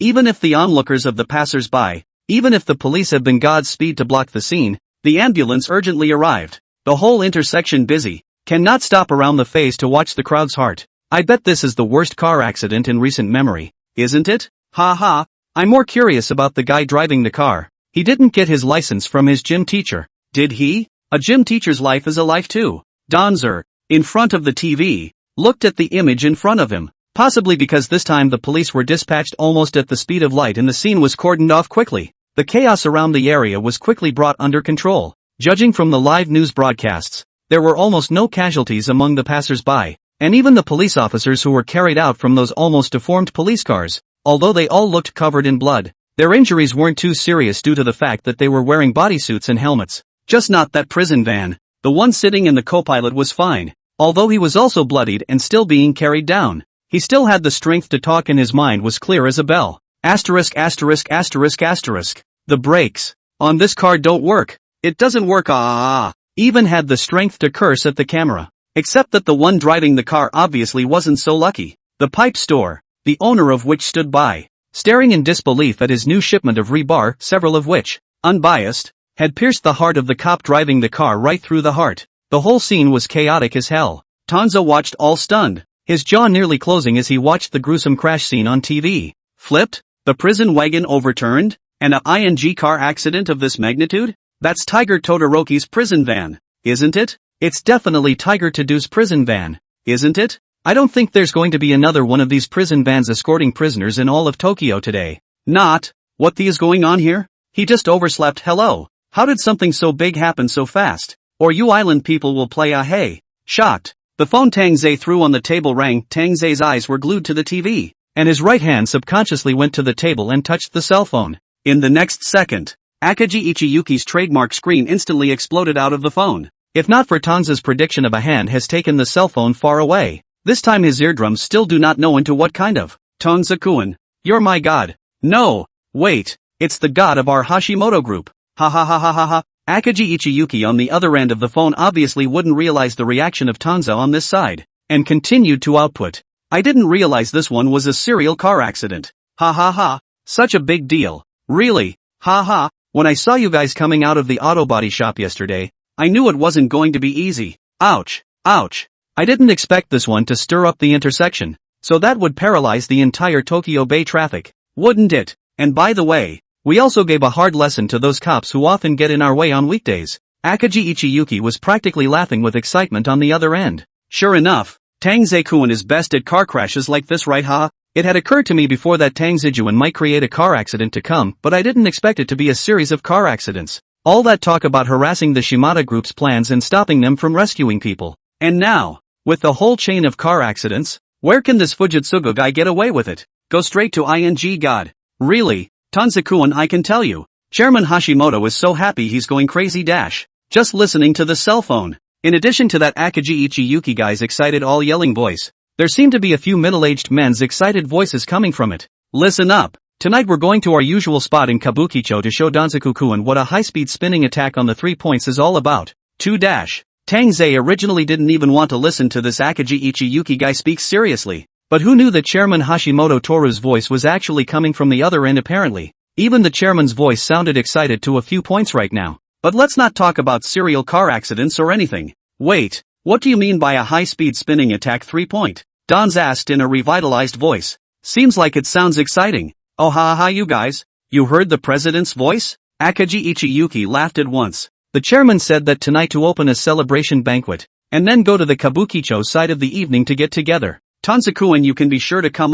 even if the onlookers of the passers-by, even if the police have been Godspeed to block the scene, the ambulance urgently arrived. The whole intersection busy. Cannot stop around the phase to watch the crowd's heart. I bet this is the worst car accident in recent memory, isn't it? Ha ha. I'm more curious about the guy driving the car. He didn't get his license from his gym teacher, did he? A gym teacher's life is a life too. Donzer, in front of the TV, looked at the image in front of him, possibly because this time the police were dispatched almost at the speed of light and the scene was cordoned off quickly. The chaos around the area was quickly brought under control. Judging from the live news broadcasts, there were almost no casualties among the passers-by, and even the police officers who were carried out from those almost deformed police cars, although they all looked covered in blood, their injuries weren't too serious due to the fact that they were wearing bodysuits and helmets. Just not that prison van. The one sitting in the co-pilot was fine, although he was also bloodied and still being carried down. He still had the strength to talk and his mind was clear as a bell. Asterisk asterisk asterisk asterisk. The brakes on this car don't work. It doesn't work. Even had the strength to curse at the camera. Except that the one driving the car obviously wasn't so lucky. The pipe store, the owner of which stood by, staring in disbelief at his new shipment of rebar, several of which, unbiased, had pierced the heart of the cop driving the car right through the heart. The whole scene was chaotic as hell. Tang Ze watched all stunned, his jaw nearly closing as he watched the gruesome crash scene on TV. Flipped? The prison wagon overturned? And a ing car accident of this magnitude? That's Tiger Todoroki's prison van, isn't it? It's definitely Tiger Todo's prison van, isn't it? I don't think there's going to be another one of these prison vans escorting prisoners in all of Tokyo today. Not. What the is going on here? He just overslept. Hello. How did something so big happen so fast? Or you island people will play a hey. Shocked. The phone Tang Ze threw on the table rang. Tang Ze's eyes were glued to the TV, and his right hand subconsciously went to the table and touched the cell phone. In the next second, Akaji Ichiyuki's trademark screen instantly exploded out of the phone. If not for Tang Ze's prediction of a hand has taken the cell phone far away. This time his eardrums still do not know into what kind of. Tang Ze-kun, you're my god. No, wait, it's the god of our Hashimoto group. Ha ha ha ha ha ha. Akaji Ichiyuki on the other end of the phone obviously wouldn't realize the reaction of Tang Ze on this side, and continued to output. I didn't realize this one was a serial car accident. Ha ha ha. Such a big deal. Really? Haha, when I saw you guys coming out of the auto body shop yesterday, I knew it wasn't going to be easy. Ouch, ouch. I didn't expect this one to stir up the intersection, so that would paralyze the entire Tokyo Bay traffic, wouldn't it? And by the way, we also gave a hard lesson to those cops who often get in our way on weekdays. Akaji Ichiyuki was practically laughing with excitement on the other end. Sure enough, Tang Ze-kun is best at car crashes like this, right, huh? It had occurred to me before that Tang Ze-juan might create a car accident to come, but I didn't expect it to be a series of car accidents. All that talk about harassing the Shimada group's plans and stopping them from rescuing people. And now, with the whole chain of car accidents, where can this Fujitsugu guy get away with it? Go straight to ING God. Really, Tanzakuan, I can tell you. Chairman Hashimoto is so happy he's going crazy dash. Just listening to the cell phone. In addition to that Akaji Ichiyuki guy's excited all-yelling voice, there seemed to be a few middle-aged men's excited voices coming from it. Listen up. Tonight we're going to our usual spot in Kabukicho to show Danzaku-kun what a high-speed spinning attack on the 3 points is all about. 2 dash. Tang Ze originally didn't even want to listen to this Akaji Ichiyuki guy speak seriously, but who knew that Chairman Hashimoto Toru's voice was actually coming from the other end apparently. Even the chairman's voice sounded excited to a few points right now. But let's not talk about serial car accidents or anything. Wait, what do you mean by a high-speed spinning attack 3-point? Don's asked in a revitalized voice. Seems like it sounds exciting. Oh ha ha, you guys, you heard the president's voice? Akaji Ichiyuki laughed at once. The chairman said that tonight to open a celebration banquet, and then go to the Kabukicho side of the evening to get together. Tanzaku, and you can be sure to come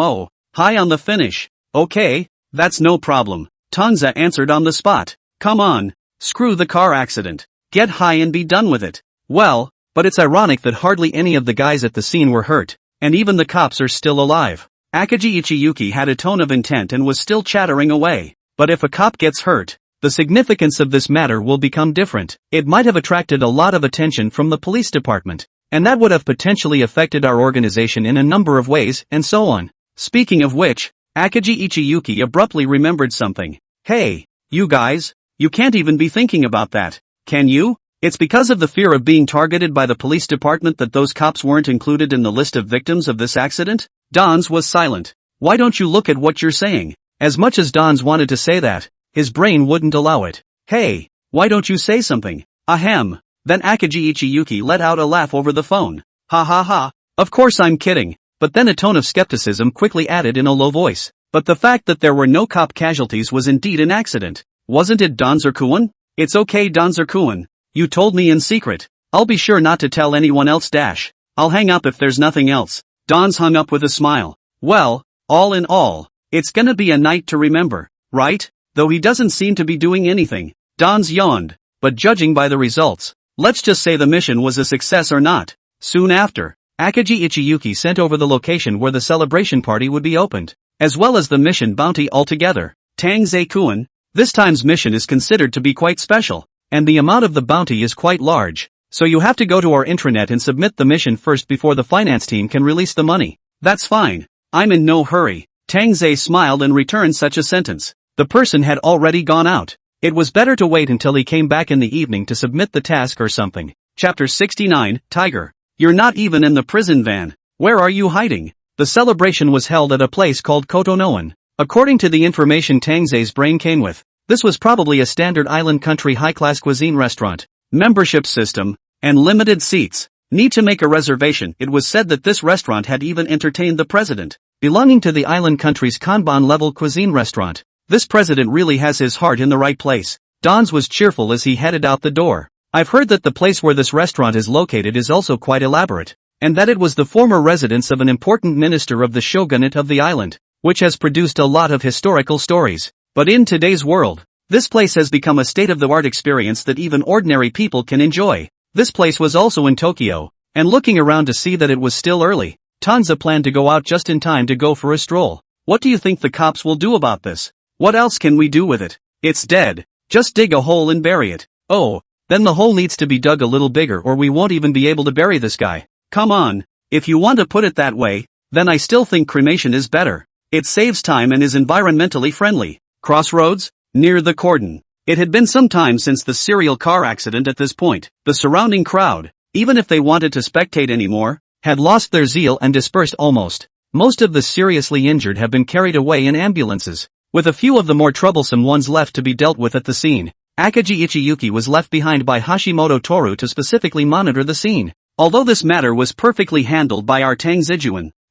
hi on the finish. Okay, that's no problem. Tanza answered on the spot. Come on, screw the car accident. Get high and be done with it. Well, but it's ironic that hardly any of the guys at the scene were hurt, and even the cops are still alive. Akaji Ichiyuki had a tone of intent and was still chattering away. But if a cop gets hurt, the significance of this matter will become different. It might have attracted a lot of attention from the police department, and that would have potentially affected our organization in a number of ways, and so on. Speaking of which, Akaji Ichiyuki abruptly remembered something. Hey, you guys, you can't even be thinking about that, can you? It's because of the fear of being targeted by the police department that those cops weren't included in the list of victims of this accident? Dons was silent. Why don't you look at what you're saying? As much as Dons wanted to say that, his brain wouldn't allow it. Hey, why don't you say something? Ahem. Then Akaji Ichiyuki let out a laugh over the phone. Ha ha ha. Of course I'm kidding. But then a tone of skepticism quickly added in a low voice. But the fact that there were no cop casualties was indeed an accident. Wasn't it, Danzerkuan? It's okay, Danzerkuan. You told me in secret. I'll be sure not to tell anyone else dash. I'll hang up if there's nothing else. Dons hung up with a smile. Well, all in all, it's gonna be a night to remember, right? Though he doesn't seem to be doing anything. Dons yawned. But judging by the results, let's just say the mission was a success or not. Soon after, Akaji Ichiyuki sent over the location where the celebration party would be opened, as well as the mission bounty altogether. Tang Ze-kun, this time's mission is considered to be quite special, and the amount of the bounty is quite large, so you have to go to our intranet and submit the mission first before the finance team can release the money. That's fine. I'm in no hurry. Tang Ze smiled and returned such a sentence. The person had already gone out. It was better to wait until he came back in the evening to submit the task or something. Chapter 69, Tiger. You're not even in the prison van. Where are you hiding? The celebration was held at a place called Kotonoan. According to the information Tang Ze's brain came with, this was probably a standard island country high-class cuisine restaurant. Membership system, and limited seats. Need to make a reservation. It was said that this restaurant had even entertained the president, belonging to the island country's Kanban-level cuisine restaurant. This president really has his heart in the right place. Dons was cheerful as he headed out the door. I've heard that the place where this restaurant is located is also quite elaborate, and that it was the former residence of an important minister of the shogunate of the island, which has produced a lot of historical stories. But in today's world, this place has become a state-of-the-art experience that even ordinary people can enjoy. This place was also in Tokyo, and looking around to see that it was still early, Tanza planned to go out just in time to go for a stroll. What do you think the cops will do about this? What else can we do with it? It's dead. Just dig a hole and bury it. Oh, then the hole needs to be dug a little bigger or we won't even be able to bury this guy. Come on, if you want to put it that way, then I still think cremation is better. It saves time and is environmentally friendly. Crossroads? Near the cordon. It had been some time since the serial car accident at this point. The surrounding crowd, even if they wanted to spectate anymore, had lost their zeal and dispersed almost. Most of the seriously injured have been carried away in ambulances. With a few of the more troublesome ones left to be dealt with at the scene, Akagi Ichiyuki was left behind by Hashimoto Toru to specifically monitor the scene. Although this matter was perfectly handled by our Tang Ze,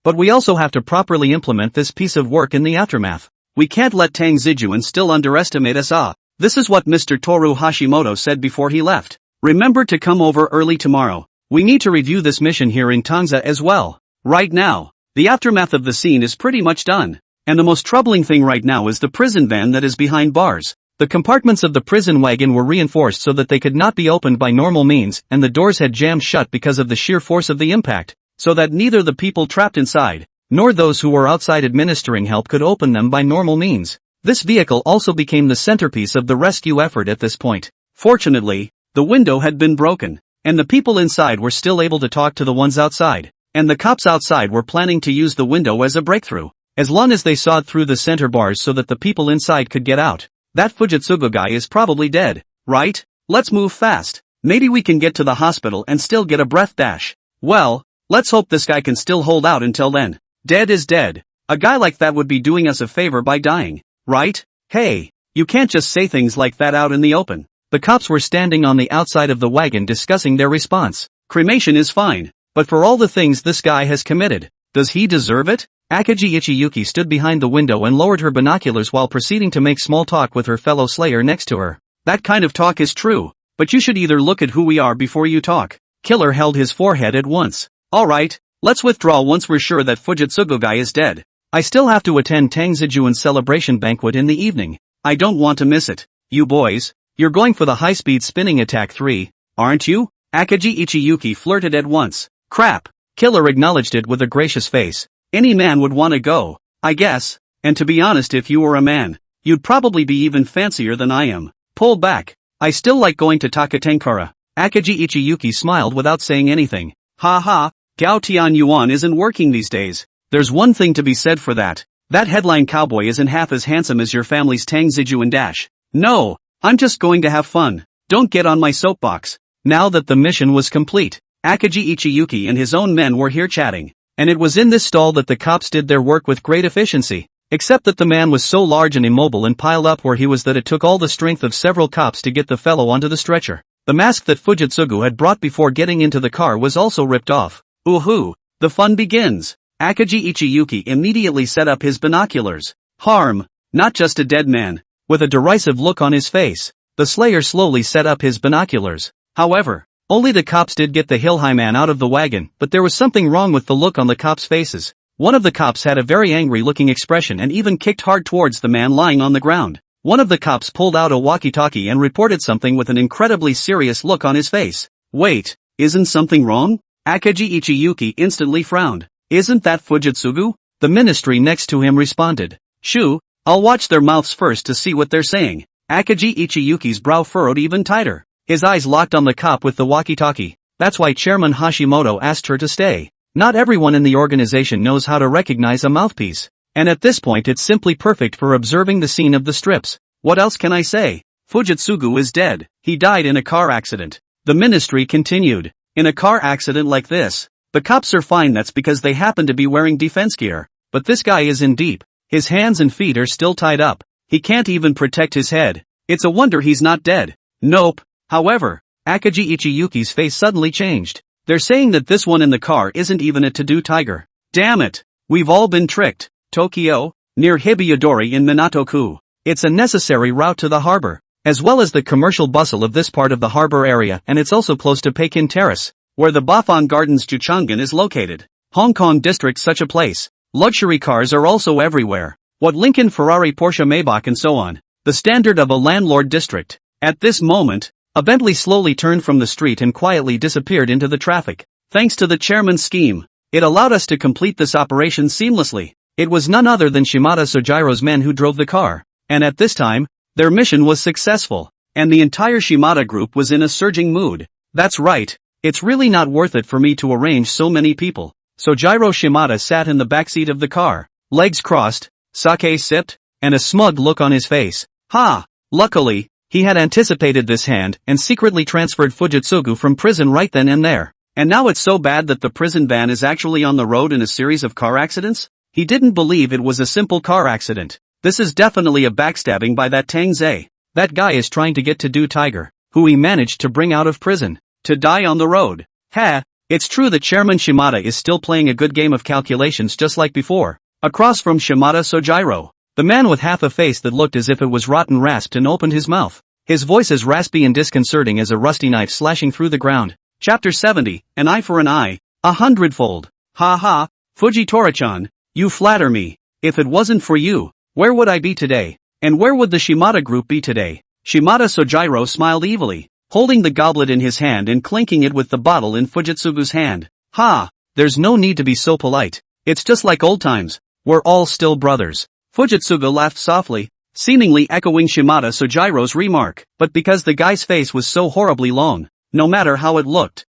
but we also have to properly implement this piece of work in the aftermath. We can't let Tang Ze still underestimate us. This is what Mr. Toru Hashimoto said before he left. Remember to come over early tomorrow. We need to review this mission here in Tang Ze as well. Right now, the aftermath of the scene is pretty much done. And the most troubling thing right now is the prison van that is behind bars. The compartments of the prison wagon were reinforced so that they could not be opened by normal means, and the doors had jammed shut because of the sheer force of the impact, so that neither the people trapped inside, nor those who were outside administering help could open them by normal means. This vehicle also became the centerpiece of the rescue effort at this point. Fortunately, the window had been broken, and the people inside were still able to talk to the ones outside, and the cops outside were planning to use the window as a breakthrough, as long as they sawed through the center bars so that the people inside could get out. That Fujitsugu guy is probably dead, right? Let's move fast. Maybe we can get to the hospital and still get a breath dash. Well, let's hope this guy can still hold out until then. Dead is dead. A guy like that would be doing us a favor by dying, right? Hey, you can't just say things like that out in the open. The cops were standing on the outside of the wagon discussing their response. Cremation is fine, but for all the things this guy has committed, does he deserve it? Akagi Ichiyuki stood behind the window and lowered her binoculars while proceeding to make small talk with her fellow slayer next to her. That kind of talk is true, but you should either look at who we are before you talk. Killer held his forehead at once. Alright, let's withdraw once we're sure that Fujitsugu guy is dead. I still have to attend Tang Zejuan's celebration banquet in the evening. I don't want to miss it. You boys, you're going for the high-speed spinning attack 3, aren't you? Akagi Ichiyuki flirted at once. Crap. Killer acknowledged it with a gracious face. Any man would want to go, I guess, and to be honest, if you were a man, you'd probably be even fancier than I am. Pull back. I still like going to Takatenkara. Akagi Ichiyuki smiled without saying anything. Ha ha, Gao Tian Yuan isn't working these days. There's one thing to be said for that. That headline cowboy isn't half as handsome as your family's Tang Zejuan dash. No, I'm just going to have fun. Don't get on my soapbox. Now that the mission was complete, Akagi Ichiyuki and his own men were here chatting. And it was in this stall that the cops did their work with great efficiency, except that the man was so large and immobile and piled up where he was that it took all the strength of several cops to get the fellow onto the stretcher. The mask that Fujitsugu had brought before getting into the car was also ripped off. Ooh-hoo, the fun begins. Akagi Ichiyuki immediately set up his binoculars. Harm, not just a dead man. With a derisive look on his face, the slayer slowly set up his binoculars. However, only the cops did get the Hillhigh man out of the wagon, but there was something wrong with the look on the cops' faces. One of the cops had a very angry-looking expression and even kicked hard towards the man lying on the ground. One of the cops pulled out a walkie-talkie and reported something with an incredibly serious look on his face. Wait, isn't something wrong? Akagi Ichiyuki instantly frowned. Isn't that Fujitsugu? The ministry next to him responded. Shoo, I'll watch their mouths first to see what they're saying. Akagi Ichiyuki's brow furrowed even tighter. His eyes locked on the cop with the walkie-talkie. That's why Chairman Hashimoto asked her to stay. Not everyone in the organization knows how to recognize a mouthpiece. And at this point it's simply perfect for observing the scene of the strips. What else can I say? Fujitsugu is dead. He died in a car accident. The ministry continued. In a car accident like this, the cops are fine, that's because they happen to be wearing defense gear. But this guy is in deep. His hands and feet are still tied up. He can't even protect his head. It's a wonder he's not dead. Nope. However, Akagi Ichiyuki's face suddenly changed. They're saying that this one in the car isn't even a to-do tiger. Damn it! We've all been tricked. Tokyo, near Hibiyodori in Minato-ku. It's a necessary route to the harbor, as well as the commercial bustle of this part of the harbor area, and it's also close to Pekin Terrace, where the Bafan Gardens Juchongan is located. Hong Kong district, such a place. Luxury cars are also everywhere. What Lincoln, Ferrari, Porsche, Maybach and so on. The standard of a landlord district. At this moment, a Bentley slowly turned from the street and quietly disappeared into the traffic. Thanks to the chairman's scheme, it allowed us to complete this operation seamlessly. It was none other than Shimada Sojiro's men who drove the car. And at this time, their mission was successful. And the entire Shimada group was in a surging mood. That's right, it's really not worth it for me to arrange so many people. Sojiro Shimada sat in the backseat of the car, legs crossed, sake sipped, and a smug look on his face. Ha! Luckily, he had anticipated this hand and secretly transferred Fujitsugu from prison right then and there. And now it's so bad that the prison van is actually on the road in a series of car accidents? He didn't believe it was a simple car accident. This is definitely a backstabbing by that Tang Ze. That guy is trying to get to do Tiger, who he managed to bring out of prison, to die on the road. Ha! It's true that Chairman Shimada is still playing a good game of calculations just like before. Across from Shimada Sojiro, the man with half a face that looked as if it was rotten rasped and opened his mouth. His voice as raspy and disconcerting as a rusty knife slashing through the ground. Chapter 70, An Eye for an Eye, 100-fold. Ha ha, Fujitora-chan, you flatter me. If it wasn't for you, where would I be today? And where would the Shimada group be today? Shimada Sojiro smiled evilly, holding the goblet in his hand and clinking it with the bottle in Fujitsugu's hand. Ha, there's no need to be so polite. It's just like old times. We're all still brothers. Fujitsugu laughed softly, seemingly echoing Shimada Sojiro's remark, but because the guy's face was so horribly long, no matter how it looked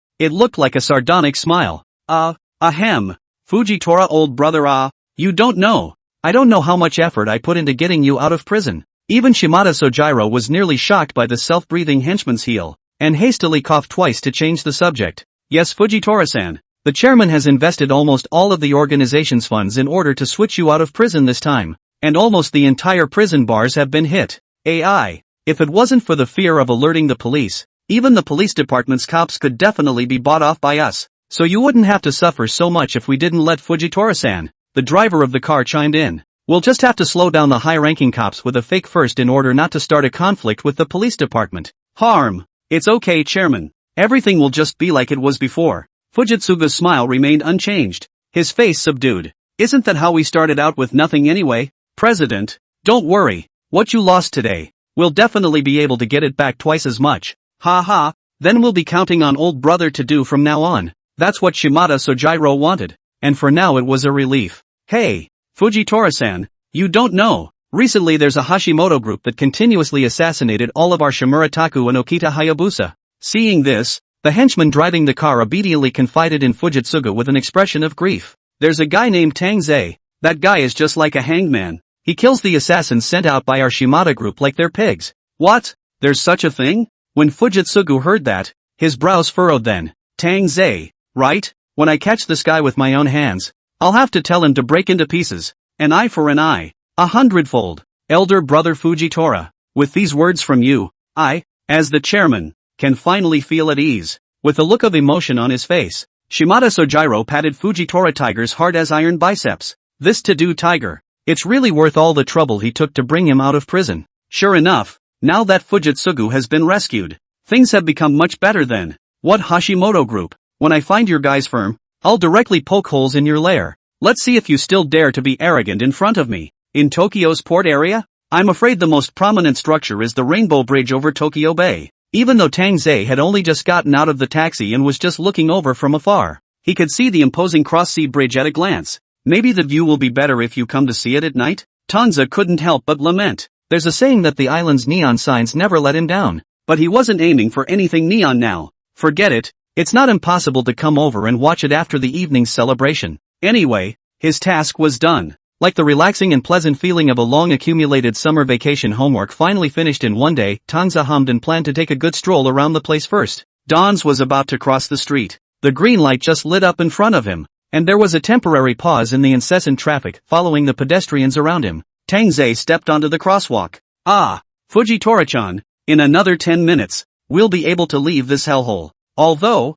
like a sardonic smile. Ahem. Fujitora old brother you don't know. I don't know how much effort I put into getting you out of prison. Even Shimada Sojiro was nearly shocked by the self-breathing henchman's heel, and hastily coughed twice to change the subject. Yes, Fujitora-san, the chairman has invested almost all of the organization's funds in order to switch you out of prison this time, and almost the entire prison bars have been hit. AI. If it wasn't for the fear of alerting the police, even the police department's cops could definitely be bought off by us, so you wouldn't have to suffer so much if we didn't let Fujitora-san. The driver of the car chimed in. We'll just have to slow down the high-ranking cops with a fake first in order not to start a conflict with the police department. Harm. It's okay, Chairman. Everything will just be like it was before. Fujitsugu's smile remained unchanged, his face subdued. Isn't that how we started out with nothing anyway? President, don't worry. What you lost today, we'll definitely be able to get it back twice as much. Ha ha, then we'll be counting on old brother to do from now on. That's what Shimada Sojiro wanted, and for now it was a relief. Hey, Fujitora-san, you don't know. Recently there's a Hashimoto group that continuously assassinated all of our Shimurataku and Okita Hayabusa. Seeing this, the henchman driving the car obediently confided in Fujitsugu with an expression of grief. There's a guy named Tang Ze. That guy is just like a hanged man. He kills the assassins sent out by our Shimada group like they're pigs. What? There's such a thing? When Fujitsugu heard that, his brows furrowed then. Tang Ze, right? When I catch this guy with my own hands, I'll have to tell him to break into pieces. An eye for an eye. 100-fold. Elder brother Fujitora, with these words from you, I, as the chairman, can finally feel at ease. With a look of emotion on his face, Shimada Sojiro patted Fujitora Tiger's hard-as-iron biceps. This to-do Tiger. It's really worth all the trouble he took to bring him out of prison. Sure enough, now that Fujitsugu has been rescued, things have become much better then. What Hashimoto group? When I find your guys' firm, I'll directly poke holes in your lair. Let's see if you still dare to be arrogant in front of me. In Tokyo's port area? I'm afraid the most prominent structure is the Rainbow Bridge over Tokyo Bay. Even though Tang Ze had only just gotten out of the taxi and was just looking over from afar, he could see the imposing cross-sea bridge at a glance. Maybe the view will be better if you come to see it at night? Tang Ze couldn't help but lament. There's a saying that the island's neon signs never let him down. But he wasn't aiming for anything neon now. Forget it. It's not impossible to come over and watch it after the evening's celebration. Anyway, his task was done. Like the relaxing and pleasant feeling of a long-accumulated summer vacation, homework finally finished in one day. Tang Ze hummed and planned to take a good stroll around the place first. Don's was about to cross the street. The green light just lit up in front of him, and there was a temporary pause in the incessant traffic following the pedestrians around him. Tang Ze stepped onto the crosswalk. Fujitora-chan, in another 10 minutes, we'll be able to leave this hellhole. Although,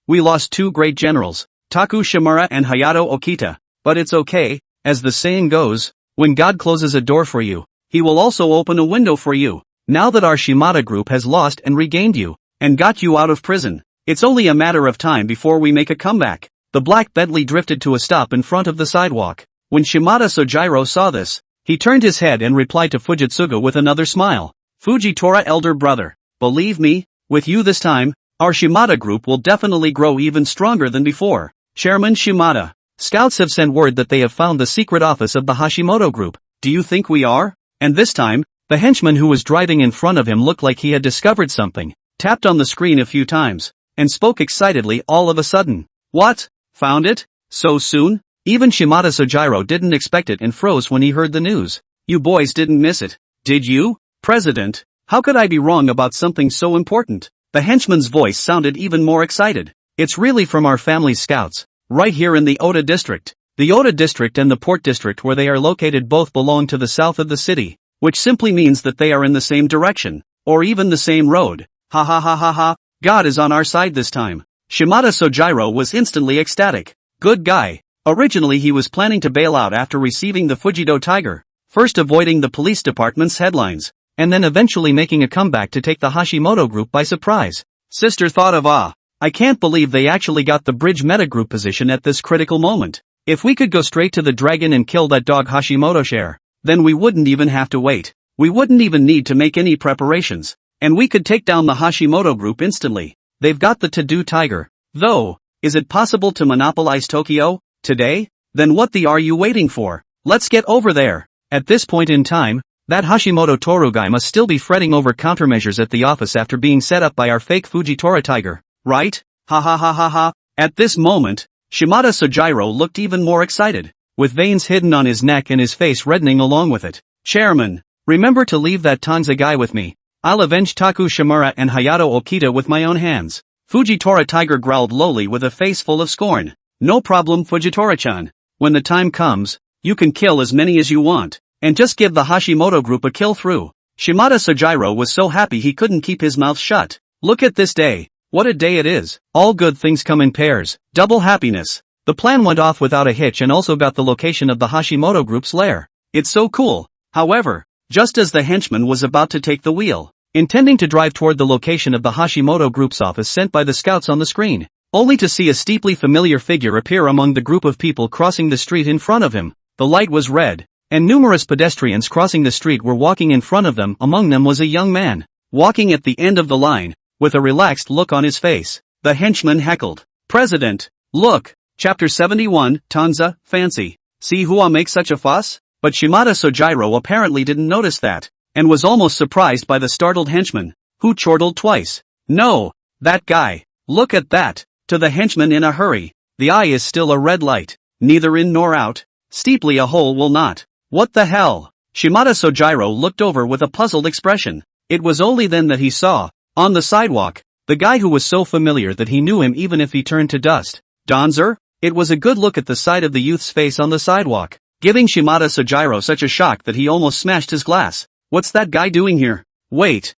we lost two great generals, Taku Shimura and Hayato Okita, but it's okay, as the saying goes, when God closes a door for you, he will also open a window for you. Now that our Shimada group has lost and regained you, and got you out of prison, it's only a matter of time before we make a comeback. The black Bentley drifted to a stop in front of the sidewalk. When Shimada Sojiro saw this, he turned his head and replied to Fujitsugu with another smile. Fujitora elder brother, believe me, with you this time, our Shimada group will definitely grow even stronger than before. Chairman Shimada, scouts have sent word that they have found the secret office of the Hashimoto group. Do you think we are? And this time, the henchman who was driving in front of him looked like he had discovered something, tapped on the screen a few times, and spoke excitedly all of a sudden. What? Found it? So soon? Even Shimada Sojiro didn't expect it and froze when he heard the news. You boys didn't miss it, did you? President, how could I be wrong about something so important? The henchman's voice sounded even more excited. It's really from our family's scouts, right here in the Oda district. The Oda district and the port district where they are located both belong to the south of the city, which simply means that they are in the same direction, or even the same road. Ha ha ha ha ha, God is on our side this time. Shimada Sojiro was instantly ecstatic. Good guy. Originally he was planning to bail out after receiving the Fujido Tiger, first avoiding the police department's headlines, and then eventually making a comeback to take the Hashimoto group by surprise. Sister thought of I can't believe they actually got the bridge meta group position at this critical moment. If we could go straight to the dragon and kill that dog Hashimoto share, then we wouldn't even have to wait. We wouldn't even need to make any preparations, and we could take down the Hashimoto group instantly. They've got the to-do tiger. Though, is it possible to monopolize Tokyo today? Then what are you waiting for? Let's get over there. At this point in time, that Hashimoto Toru guy must still be fretting over countermeasures at the office after being set up by our fake Fujitora tiger, right? Ha ha ha ha ha. At this moment, Shimada Sojiro looked even more excited, with veins hidden on his neck and his face reddening along with it. Chairman, remember to leave that Tang Ze guy with me. I'll avenge Taku Shimura and Hayato Okita with my own hands. Fujitora tiger growled lowly with a face full of scorn. No problem, Fujitora-chan. When the time comes, you can kill as many as you want, and just give the Hashimoto group a kill through. Shimada Sojiro was so happy he couldn't keep his mouth shut. Look at this day. What a day it is. All good things come in pairs. Double happiness. The plan went off without a hitch and also got the location of the Hashimoto group's lair. It's so cool. However, just as the henchman was about to take the wheel, intending to drive toward the location of the Hashimoto group's office sent by the scouts on the screen, only to see a steeply familiar figure appear among the group of people crossing the street in front of him. The light was red, and numerous pedestrians crossing the street were walking in front of them. Among them was a young man, walking at the end of the line, with a relaxed look on his face. The henchman heckled, "President, look, Chapter 71, Tang Ze, fancy. See who makes such a fuss?" But Shimada Sojiro apparently didn't notice that, and was almost surprised by the startled henchman, who chortled twice. "No, that guy. Look at that." To the henchman in a hurry, "The eye is still a red light, neither in nor out. Steeply a hole will not." What the hell? Shimada Sojiro looked over with a puzzled expression. It was only then that he saw, on the sidewalk, the guy who was so familiar that he knew him even if he turned to dust. Danzer? It was a good look at the sight of the youth's face on the sidewalk, giving Shimada Sojiro such a shock that he almost smashed his glass. What's that guy doing here? Wait,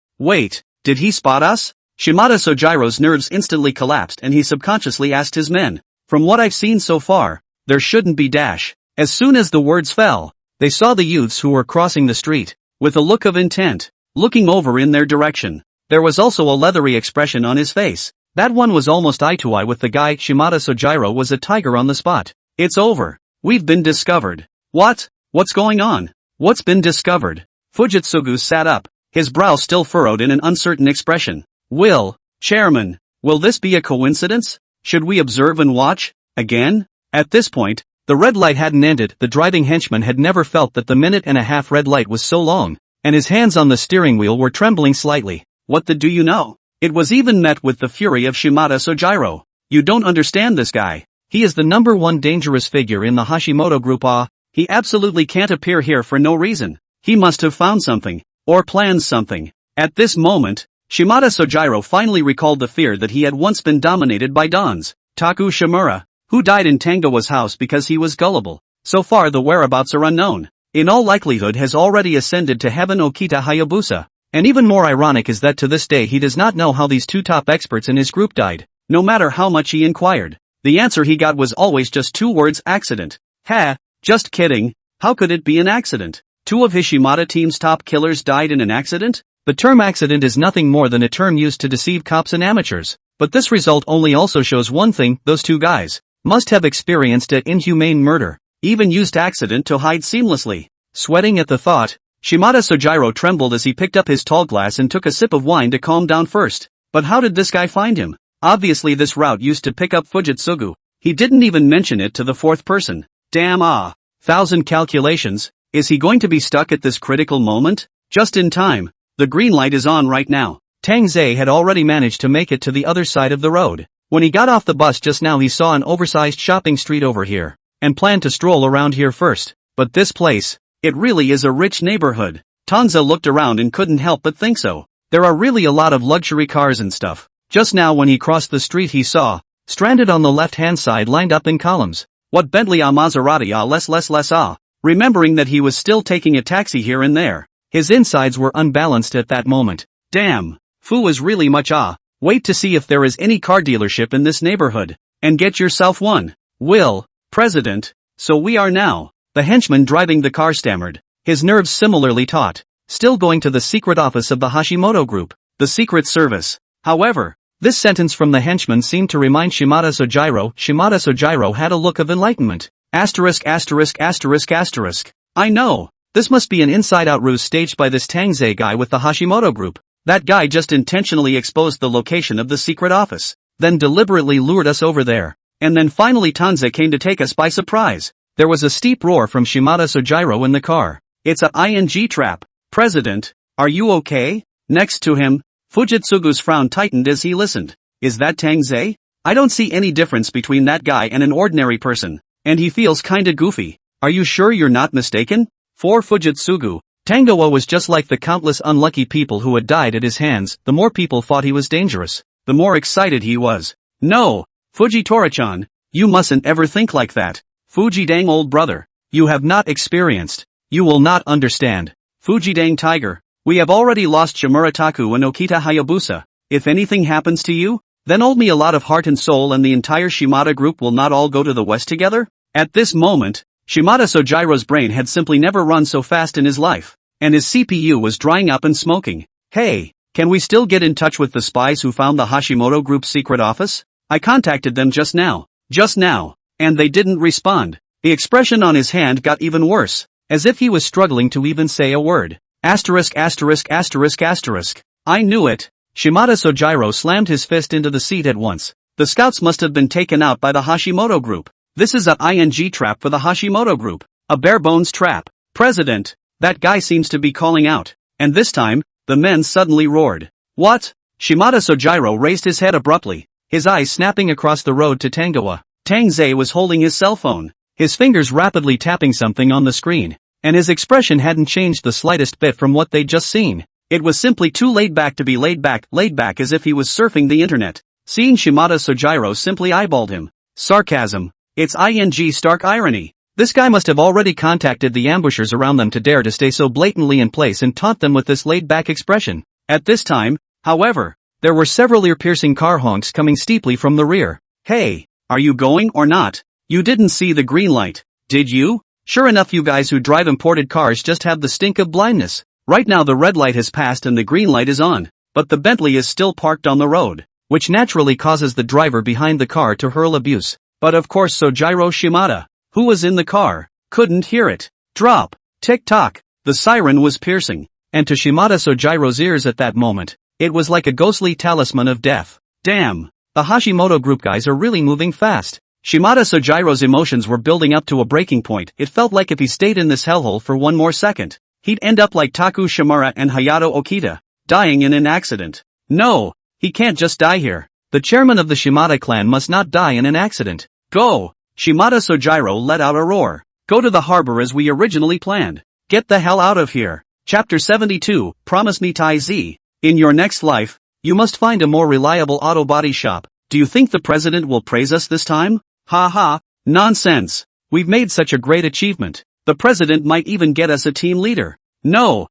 did he spot us? Shimada Sojiro's nerves instantly collapsed and he subconsciously asked his men. From what I've seen so far, there shouldn't be dash. As soon as the words fell, they saw the youths who were crossing the street, with a look of intent, looking over in their direction. There was also a leathery expression on his face. That one was almost eye to eye with the guy. Shimada Sojiro was a tiger on the spot. It's over. We've been discovered. What? What's going on? What's been discovered? Fujitsugu sat up, his brow still furrowed in an uncertain expression. Chairman, will this be a coincidence? Should we observe and watch? Again? At this point, the red light hadn't ended. The driving henchman had never felt that the minute-and-a-half red light was so long, and his hands on the steering wheel were trembling slightly. What the do you know? It was even met with the fury of Shimada Sojiro. You don't understand this guy. He is the number one dangerous figure in the Hashimoto group. He absolutely can't appear here for no reason. He must have found something, or planned something. At this moment, Shimada Sojiro finally recalled the fear that he had once been dominated by Dons. Taku Shimura, who died in Tangoa's house because he was gullible. So far the whereabouts are unknown. In all likelihood has already ascended to heaven. Okita Hayabusa. And even more ironic is that to this day he does not know how these two top experts in his group died. No matter how much he inquired, the answer he got was always just two words: accident. Just kidding. How could it be an accident? Two of his Shimada team's top killers died in an accident? The term accident is nothing more than a term used to deceive cops and amateurs. But this result only also shows one thing: those two guys must have experienced an inhumane murder, even used accident to hide seamlessly. Sweating at the thought, Shimada Sojiro trembled as he picked up his tall glass and took a sip of wine to calm down first. But how did this guy find him? Obviously this route used to pick up Fujitsugu. He didn't even mention it to the fourth person. Damn. Thousand calculations. Is he going to be stuck at this critical moment? Just in time. The green light is on right now. Tang Ze had already managed to make it to the other side of the road. When he got off the bus just now he saw an oversized shopping street over here, and planned to stroll around here first. But this place, it really is a rich neighborhood. Tang Ze looked around and couldn't help but think so. There are really a lot of luxury cars and stuff. Just now when he crossed the street he saw, stranded on the left-hand side lined up in columns, What Bentley ah Maserati ah less ah. Remembering that he was still taking a taxi here and there. His insides were unbalanced at that moment. Damn. Fu was really much ah. Wait to see if there is any car dealership in this neighborhood. And get yourself one. Will, President. So we are now. The henchman driving the car stammered. His nerves similarly taut. Still going to the secret office of the Hashimoto group. The secret service. However, this sentence from the henchman seemed to remind Shimada Sojiro. Shimada Sojiro had a look of enlightenment. Asterisk. I know. This must be an inside-out ruse staged by this Tang Ze guy with the Hashimoto group. That guy just intentionally exposed the location of the secret office. Then deliberately lured us over there. And then finally Tang Ze came to take us by surprise. There was a steep roar from Shimada Sojiro in the car. It's a ing trap. President, are you okay? Next to him, Fujitsugu's frown tightened as he listened. Is that Tang Ze? I don't see any difference between that guy and an ordinary person. And he feels kinda goofy. Are you sure you're not mistaken? For Fujitsugu, Tangoa was just like the countless unlucky people who had died at his hands. The more people thought he was dangerous, the more excited he was. No, Fujitora-chan, you mustn't ever think like that. Fuji-dang old brother, you have not experienced. You will not understand. Fuji-dang tiger, we have already lost Shimurataku and Okita Hayabusa. If anything happens to you, then hold me a lot of heart and soul and the entire Shimada group will not all go to the west together? At this moment, Shimada Sojiro's brain had simply never run so fast in his life, and his CPU was drying up and smoking. Hey, can we still get in touch with the spies who found the Hashimoto group's secret office? I contacted them just now, and they didn't respond. The expression on his hand got even worse, as if he was struggling to even say a word. Asterisk. I knew it. Shimada Sojiro slammed his fist into the seat at once. The scouts must have been taken out by the Hashimoto group. This is a ing trap for the Hashimoto group. A bare-bones trap. President, that guy seems to be calling out. And this time, the men suddenly roared. What? Shimada Sojiro raised his head abruptly, his eyes snapping across the road to Tangoa. Tang Ze was holding his cell phone, his fingers rapidly tapping something on the screen, and his expression hadn't changed the slightest bit from what they'd just seen. It was simply too laid back to be laid back as if he was surfing the internet. Seeing Shimada Sojiro simply eyeballed him. Sarcasm. It's ing stark irony. This guy must have already contacted the ambushers around them to dare to stay so blatantly in place and taunt them with this laid-back expression. At this time, however, there were several ear-piercing car honks coming steeply from the rear. Hey, are you going or not? You didn't see the green light, did you? Sure enough, you guys who drive imported cars just have the stink of blindness. Right now the red light has passed and the green light is on, but the Bentley is still parked on the road, which naturally causes the driver behind the car to hurl abuse. But of course Sojiro Shimada, who was in the car, couldn't hear it. Drop. Tick-tock. The siren was piercing. And to Shimada Sojiro's ears at that moment, it was like a ghostly talisman of death. Damn. The Hashimoto group guys are really moving fast. Shimada Sojiro's emotions were building up to a breaking point. It felt like if he stayed in this hellhole for one more second, he'd end up like Taku Shimura and Hayato Okita, dying in an accident. No, he can't just die here. The chairman of the Shimada clan must not die in an accident. Go! Shimada Sojiro let out a roar. Go to the harbor as we originally planned. Get the hell out of here. Chapter 72, Promise me Tang Ze. In your next life, you must find a more reliable auto body shop. Do you think the president will praise us this time? Ha ha, nonsense. We've made such a great achievement. The president might even get us a team leader. No,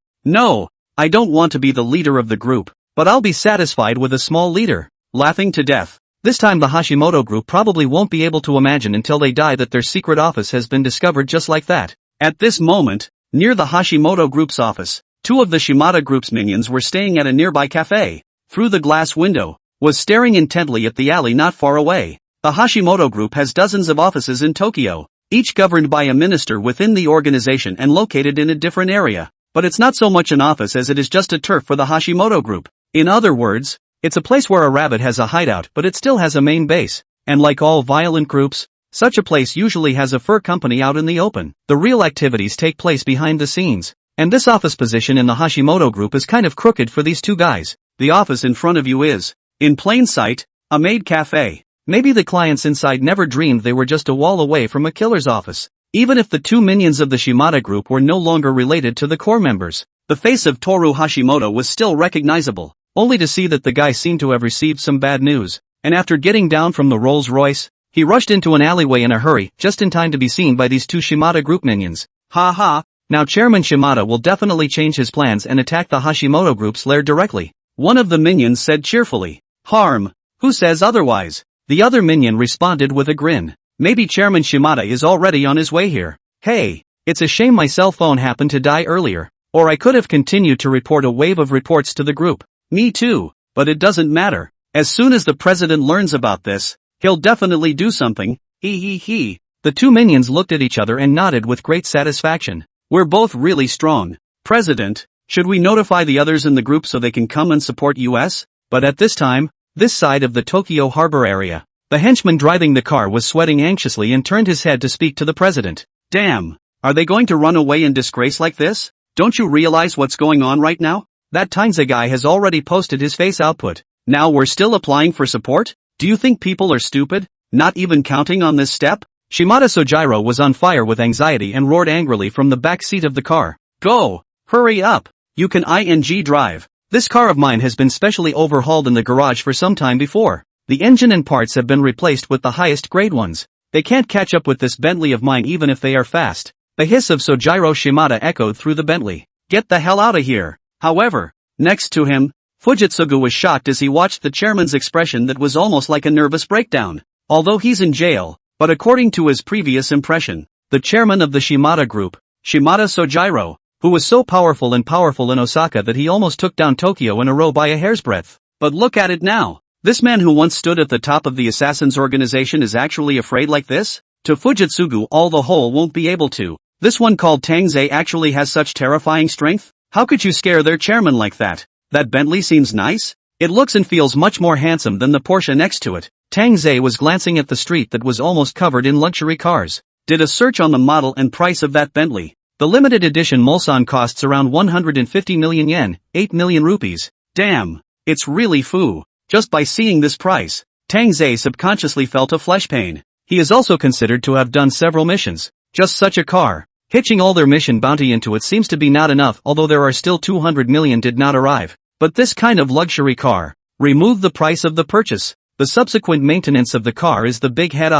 I don't want to be the leader of the group, but I'll be satisfied with a small leader. Laughing to death. This time the Hashimoto group probably won't be able to imagine until they die that their secret office has been discovered just like that. At this moment, near the Hashimoto group's office, two of the Shimada group's minions were staying at a nearby cafe. Through the glass window, was staring intently at the alley not far away. The Hashimoto group has dozens of offices in Tokyo, each governed by a minister within the organization and located in a different area. But it's not so much an office as it is just a turf for the Hashimoto group. In other words, it's a place where a rabbit has a hideout but it still has a main base, and like all violent groups, such a place usually has a fur company out in the open. The real activities take place behind the scenes, and this office position in the Hashimoto group is kind of crooked for these two guys. The office in front of you is, in plain sight, a maid cafe. Maybe the clients inside never dreamed they were just a wall away from a killer's office. Even if the two minions of the Shimada group were no longer related to the core members, the face of Toru Hashimoto was still recognizable. Only to see that the guy seemed to have received some bad news, and after getting down from the Rolls-Royce, He rushed into an alleyway in a hurry, just in time to be seen by these two Shimada group minions. Ha ha, now Chairman Shimada will definitely change his plans and attack the Hashimoto group's lair directly. One of the minions said cheerfully. Harm. Who says otherwise? The other minion responded with a grin. Maybe Chairman Shimada is already on his way here. Hey, it's a shame my cell phone happened to die earlier. Or I could have continued to report a wave of reports to the group. Me too, but it doesn't matter. As soon as the president learns about this, he'll definitely do something. He. The two minions looked at each other and nodded with great satisfaction. We're both really strong. President, should we notify the others in the group so they can come and support us? But at this time, this side of the Tokyo harbor area, the henchman driving the car was sweating anxiously and turned his head to speak to the president. Damn, are they going to run away in disgrace like this? Don't you realize what's going on right now? That Tang Ze guy has already posted his face output. Now we're still applying for support? Do you think people are stupid? Not even counting on this step? Shimada Sojiro was on fire with anxiety and roared angrily from the back seat of the car. Go! Hurry up! You can drive. This car of mine has been specially overhauled in the garage for some time before. The engine and parts have been replaced with the highest grade ones. They can't catch up with this Bentley of mine even if they are fast. The hiss of Sojiro Shimada echoed through the Bentley. Get the hell out of here! However, next to him, Fujitsugu was shocked as he watched the chairman's expression that was almost like a nervous breakdown. Although he's in jail, but according to his previous impression, the chairman of the Shimada group, Shimada Sojiro, who was so powerful in Osaka that he almost took down Tokyo in a row by a hair's breadth. But look at it now. This man who once stood at the top of the assassins organization is actually afraid like this? To Fujitsugu all the whole won't be able to. This one called Tang Ze actually has such terrifying strength? How could you scare their chairman like that? That Bentley seems nice? It looks and feels much more handsome than the Porsche next to it. Tang Ze was glancing at the street that was almost covered in luxury cars. Did a search on the model and price of that Bentley. The limited edition Mulsanne costs around 150 million yen, 8 million rupees. Damn, it's really foo. Just by seeing this price, Tang Ze subconsciously felt a flesh pain. He is also considered to have done several missions. Just such a car. Hitching all their mission bounty into it seems to be not enough, although there are still 200 million did not arrive. But this kind of luxury car. Remove the price of the purchase. The subsequent maintenance of the car is the big head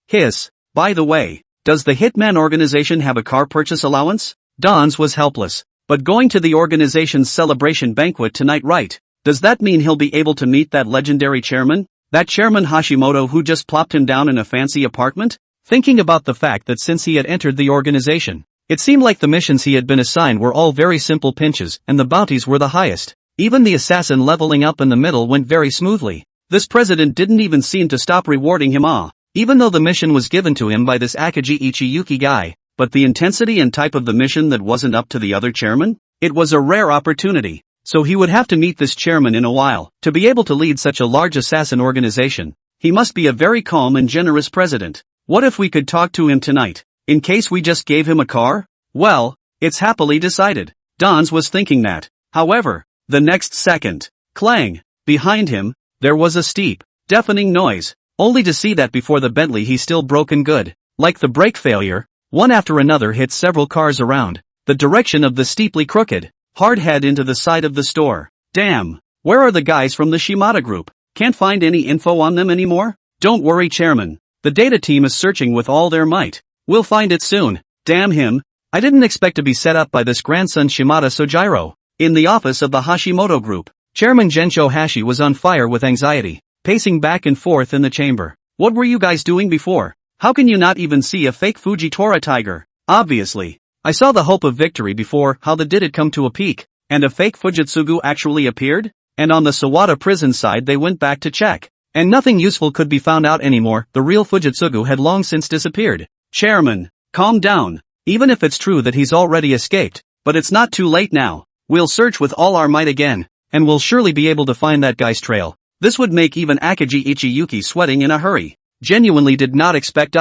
hiss. By the way, does the Hitman organization have a car purchase allowance? Don's was helpless. But going to the organization's celebration banquet tonight, right? Does that mean he'll be able to meet that legendary chairman? That chairman Hashimoto who just plopped him down in a fancy apartment? Thinking about the fact that since he had entered the organization, it seemed like the missions he had been assigned were all very simple pinches and the bounties were the highest. Even the assassin leveling up in the middle went very smoothly. This president didn't even seem to stop rewarding him even though the mission was given to him by this Akaji Ichiyuki guy. But the intensity and type of the mission that wasn't up to the other chairman? It was a rare opportunity. So he would have to meet this chairman in a while. To be able to lead such a large assassin organization, he must be a very calm and generous president. What if we could talk to him tonight, in case we just gave him a car? Well, it's happily decided. Don's was thinking that. However, the next second, clang, behind him, there was a steep, deafening noise, only to see that before the Bentley he still broken good. Like the brake failure, one after another hit several cars around the direction of the steeply crooked, hard head into the side of the store. Damn, where are the guys from the Shimada group? Can't find any info on them anymore? Don't worry, chairman. The data team is searching with all their might. We'll find it soon. Damn him. I didn't expect to be set up by this grandson Shimada Sojiro. In the office of the Hashimoto group, Chairman Gensho Hashi was on fire with anxiety, pacing back and forth in the chamber. What were you guys doing before? How can you not even see a fake Fujitora tiger? Obviously. I saw the hope of victory before. How did it come to a peak? And a fake Fujitsugu actually appeared? And on the Sawada prison side they went back to check. And nothing useful could be found out anymore. The real Fujitsugu had long since disappeared. Chairman, calm down. Even if it's true that he's already escaped, but it's not too late now. We'll search with all our might again, and we'll surely be able to find that guy's trail. This would make even Akaji Ichiyuki sweating in a hurry. Genuinely did not expect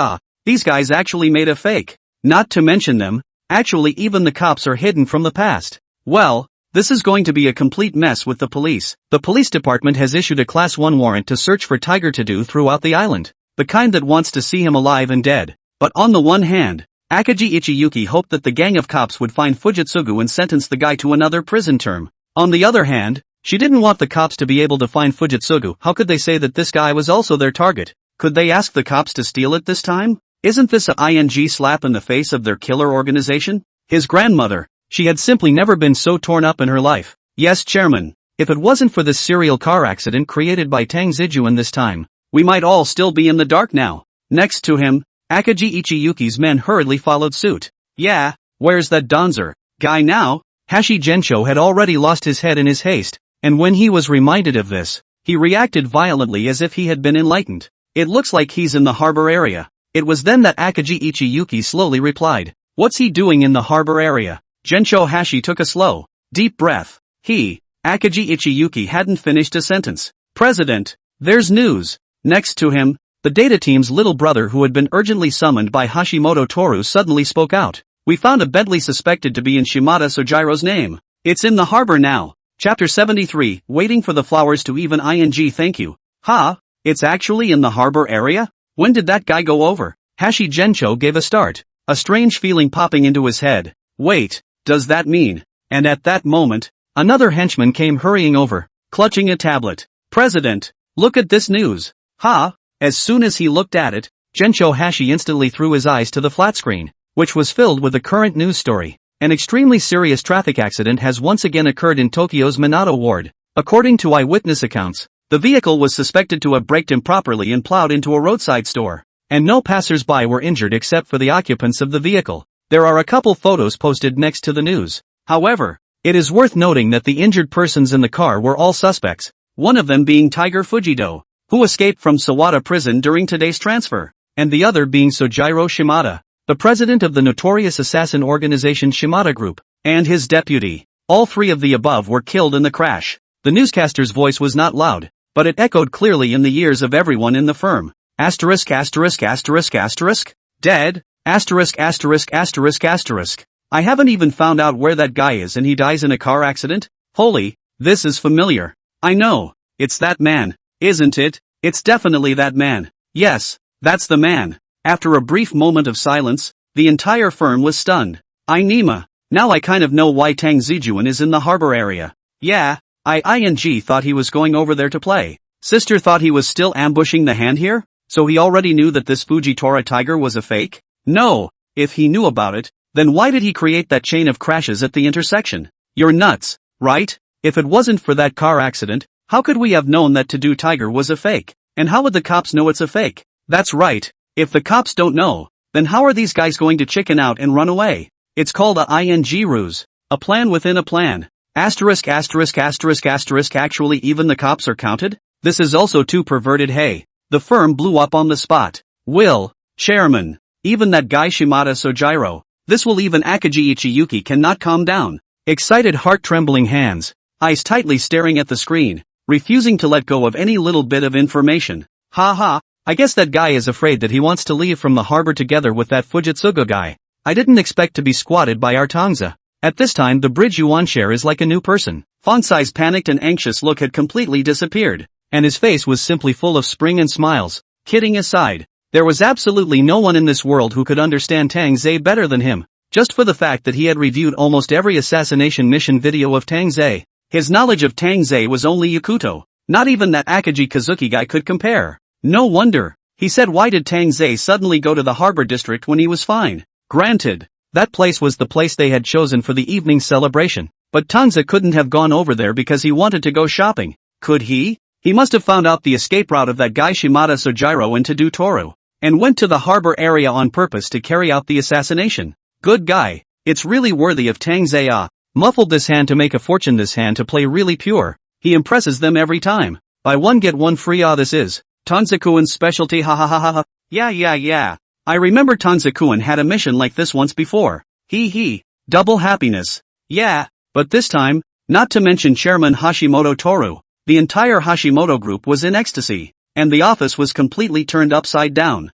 these guys actually made a fake. Not to mention them, actually even the cops are hidden from the past. Well, this is going to be a complete mess with the police. The police department has issued a Class 1 warrant to search for Tiger Todo throughout the island. The kind that wants to see him alive and dead. But on the one hand, Akaji Ichiyuki hoped that the gang of cops would find Fujitsugu and sentence the guy to another prison term. On the other hand, she didn't want the cops to be able to find Fujitsugu. How could they say that this guy was also their target? Could they ask the cops to steal it this time? Isn't this a ing slap in the face of their killer organization? His grandmother. She had simply never been so torn up in her life. Yes, Chairman. If it wasn't for this serial car accident created by Tang Ze this time, we might all still be in the dark now. Next to him, Akagi Ichiyuki's men hurriedly followed suit. Yeah, where's that Donzer guy now? Hashi Gensho had already lost his head in his haste, and when he was reminded of this, he reacted violently as if he had been enlightened. It looks like he's in the harbor area. It was then that Akagi Ichiyuki slowly replied. What's he doing in the harbor area? Gensho Hashi took a slow, deep breath. Akagi Ichiyuki hadn't finished a sentence. President, there's news. Next to him, the data team's little brother who had been urgently summoned by Hashimoto Toru suddenly spoke out. We found a Bentley suspected to be in Shimada Sojiro's name. It's in the harbor now. Chapter 73, waiting for the flowers to even ing thank you. It's actually in the harbor area? When did that guy go over? Hashi Gensho gave a start, a strange feeling popping into his head. Wait, does that mean? And at that moment, another henchman came hurrying over, clutching a tablet. President, look at this news. As soon as he looked at it, Gensho Hashi instantly threw his eyes to the flat screen, which was filled with the current news story. An extremely serious traffic accident has once again occurred in Tokyo's Minato ward. According to eyewitness accounts, the vehicle was suspected to have braked improperly and plowed into a roadside store, and no passers-by were injured except for the occupants of the vehicle. There are a couple photos posted next to the news. However, it is worth noting that the injured persons in the car were all suspects, one of them being Tiger Fujido, who escaped from Sawada prison during today's transfer, and the other being Sojiro Shimada, the president of the notorious assassin organization Shimada Group, and his deputy. All three of the above were killed in the crash. The newscaster's voice was not loud, but it echoed clearly in the ears of everyone in the firm. Asterisk asterisk asterisk asterisk? Dead? Asterisk asterisk asterisk asterisk. I haven't even found out where that guy is and he dies in a car accident? Holy, this is familiar. I know, it's that man, isn't it? It's definitely that man. Yes, that's the man. After a brief moment of silence, the entire firm was stunned. Nima. Now I kind of know why Tang Ze is in the harbor area. Yeah, I thought he was going over there to play. Sister thought he was still ambushing the hand here? So he already knew that this Fujitora tiger was a fake? No, if he knew about it, then why did he create that chain of crashes at the intersection? You're nuts, right? If it wasn't for that car accident, how could we have known that To-Do Tiger was a fake? And how would the cops know it's a fake? That's right. If the cops don't know, then how are these guys going to chicken out and run away? It's called a ing ruse. A plan within a plan. Asterisk asterisk asterisk asterisk actually even the cops are counted? This is also too perverted. Hey. The firm blew up on the spot. Chairman. Even that guy Shimada Sojiro. This will even Akagi Ichiyuki cannot calm down. Excited heart-trembling hands. Eyes tightly staring at the screen. Refusing to let go of any little bit of information. I guess that guy is afraid that he wants to leave from the harbor together with that Fujitsugu guy. I didn't expect to be squatted by our Tang Ze. At this time the bridge Yuanshare is like a new person. Fonsai's panicked and anxious look had completely disappeared, and his face was simply full of spring and smiles. Kidding aside, there was absolutely no one in this world who could understand Tang Ze better than him, just for the fact that he had reviewed almost every assassination mission video of Tang Ze. His knowledge of Tang Ze was only Yakuto. Not even that Akagi Kazuki guy could compare. No wonder. He said, why did Tang Ze suddenly go to the harbor district when he was fine? Granted, that place was the place they had chosen for the evening celebration, but Tang Ze couldn't have gone over there because he wanted to go shopping. Could he? He must have found out the escape route of that guy Shimada Sojiro and To-Do Toru, and went to the harbor area on purpose to carry out the assassination. Good guy. It's really worthy of Tang Ze. Muffled this hand to make a fortune, this hand to play really pure. He impresses them every time. Buy one get one free. This is Tanzekuan's specialty. Yeah. I remember Tanzekuan had a mission like this once before. Double happiness. Yeah, but this time, not to mention Chairman Hashimoto Toru. The entire Hashimoto group was in ecstasy, and the office was completely turned upside down.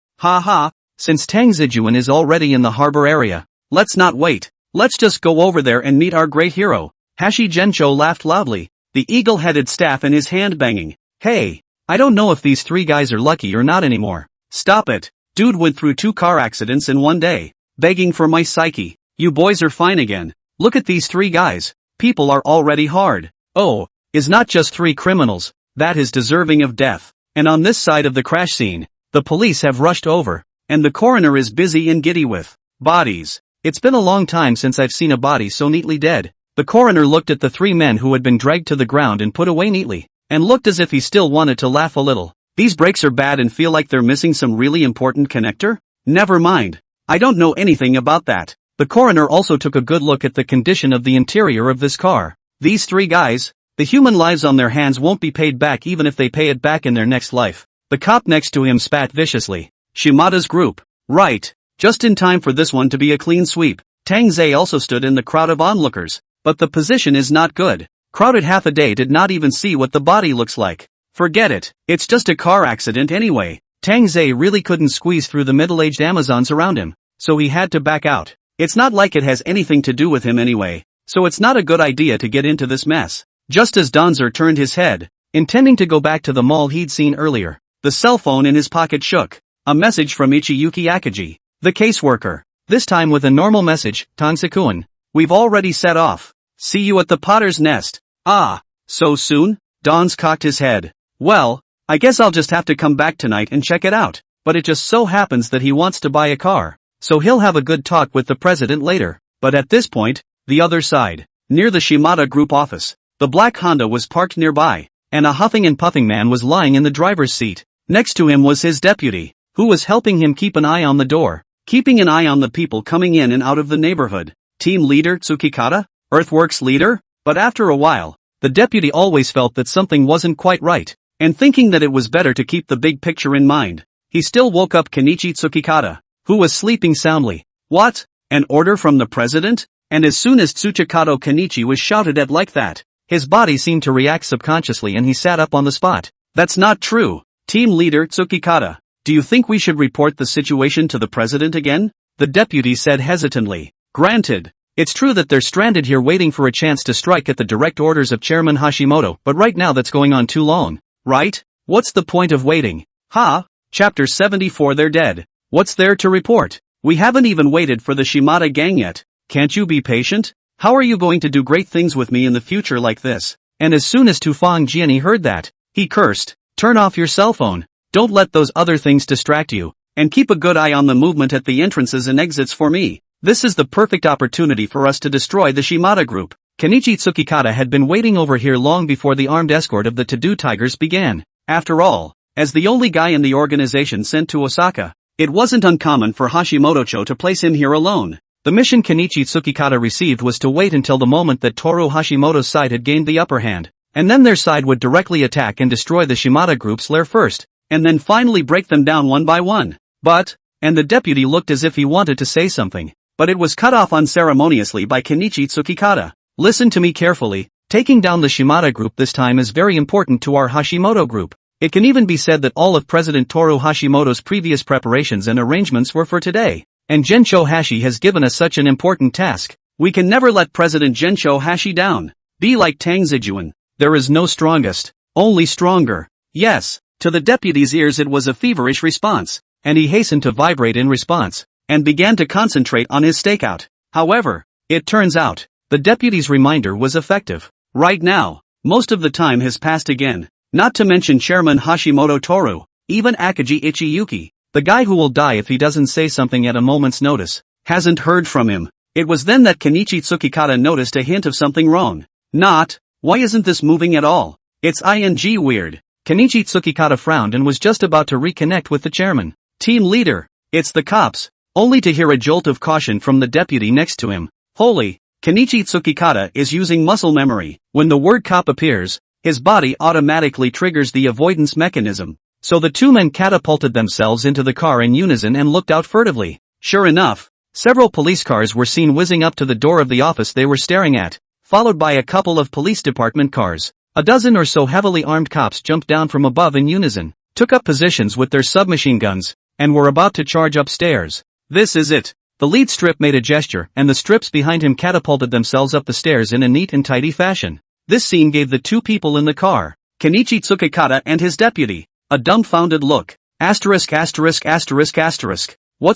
Since Tang Ze is already in the harbor area, let's not wait. Let's just go over there and meet our great hero. Hashi Gensho laughed loudly, the eagle-headed staff in his hand banging. Hey, I don't know if these three guys are lucky or not anymore. Stop it. Dude went through 2 car accidents in one day. Begging for my psyche. You boys are fine again. Look at these 3 guys. People are already hard. Oh, is not just 3 criminals. That is deserving of death. And on this side of the crash scene, The police have rushed over, and the coroner is busy and giddy with bodies. It's been a long time since I've seen a body so neatly dead. The coroner looked at the three men who had been dragged to the ground and put away neatly, and looked as if he still wanted to laugh a little. These breaks are bad and feel like they're missing some really important connector? Never mind. I don't know anything about that. The coroner also took a good look at the condition of the interior of this car. These three guys, the human lives on their hands won't be paid back even if they pay it back in their next life. The cop next to him spat viciously. Shimada's group. Right. Just in time for this one to be a clean sweep. Tang Ze also stood in the crowd of onlookers. But the position is not good. Crowded half a day did not even see what the body looks like. Forget it. It's just a car accident anyway. Tang Ze really couldn't squeeze through the middle-aged Amazons around him, so he had to back out. It's not like it has anything to do with him anyway, so it's not a good idea to get into this mess. Just as Donzer turned his head, intending to go back to the mall he'd seen earlier, the cell phone in his pocket shook. A message from Ichiyuki Akagi, the caseworker. This time with a normal message, Tangse-kun. We've already set off. See you at the Potter's Nest. Ah, so soon? Don's cocked his head. Well, I guess I'll just have to come back tonight and check it out. But it just so happens that he wants to buy a car. So he'll have a good talk with the president later. But at this point, the other side, near the Shimada Group office, the black Honda was parked nearby, and a huffing and puffing man was lying in the driver's seat. Next to him was his deputy, who was helping him keep an eye on the door, keeping an eye on the people coming in and out of the neighborhood. Team leader Tsukikata? Earthworks leader? But after a while, the deputy always felt that something wasn't quite right, and thinking that it was better to keep the big picture in mind, he still woke up Kenichi Tsukikata, who was sleeping soundly. What? An order from the president? And as soon as Tsuchikado Kenichi was shouted at like that, his body seemed to react subconsciously and he sat up on the spot. That's not true. Team leader Tsukikata, do you think we should report the situation to the president again? The deputy said hesitantly. Granted. It's true that they're stranded here waiting for a chance to strike at the direct orders of Chairman Hashimoto, but right now that's going on too long. Right? What's the point of waiting? Chapter 74. They're dead. What's there to report? We haven't even waited for the Shimada gang yet. Can't you be patient? How are you going to do great things with me in the future like this? And as soon as Tufang Jiani heard that, he cursed. Turn off your cell phone. Don't let those other things distract you. And keep a good eye on the movement at the entrances and exits for me. This is the perfect opportunity for us to destroy the Shimada group. Kenichi Tsukikata had been waiting over here long before the armed escort of the to-do tigers began. After all, as the only guy in the organization sent to Osaka, it wasn't uncommon for Hashimoto-cho to place him here alone. The mission Kenichi Tsukikata received was to wait until the moment that Toru Hashimoto's side had gained the upper hand, and then their side would directly attack and destroy the Shimada group's lair first, and then finally break them down one by one. And the deputy looked as if he wanted to say something, but it was cut off unceremoniously by Kenichi Tsukikata. Listen to me carefully, taking down the Shimada group this time is very important to our Hashimoto group. It can even be said that all of President Toru Hashimoto's previous preparations and arrangements were for today, and Gensho Hashi has given us such an important task. We can never let President Gensho Hashi down. Be like Tang Ze. There is no strongest, only stronger. Yes, to the deputy's ears it was a feverish response, and he hastened to vibrate in response, and began to concentrate on his stakeout. However, it turns out, the deputy's reminder was effective. Right now, most of the time has passed again, not to mention Chairman Hashimoto Toru, even Akagi Ichiyuki, the guy who will die if he doesn't say something at a moment's notice, hasn't heard from him. It was then that Kenichi Tsukikata noticed a hint of something wrong. Why isn't this moving at all? It's ing weird. Kenichi Tsukikata frowned and was just about to reconnect with the chairman. Team leader, it's the cops, only to hear a jolt of caution from the deputy next to him. Holy, Kenichi Tsukikata is using muscle memory. When the word cop appears, his body automatically triggers the avoidance mechanism. So the two men catapulted themselves into the car in unison and looked out furtively. Sure enough, several police cars were seen whizzing up to the door of the office they were staring at, followed by a couple of police department cars. A dozen or so heavily armed cops jumped down from above in unison, took up positions with their submachine guns, and were about to charge upstairs. This is it. The lead strip made a gesture, and the strips behind him catapulted themselves up the stairs in a neat and tidy fashion. This scene gave the two people in the car, Kenichi Tsukikata and his deputy, a dumbfounded look. What's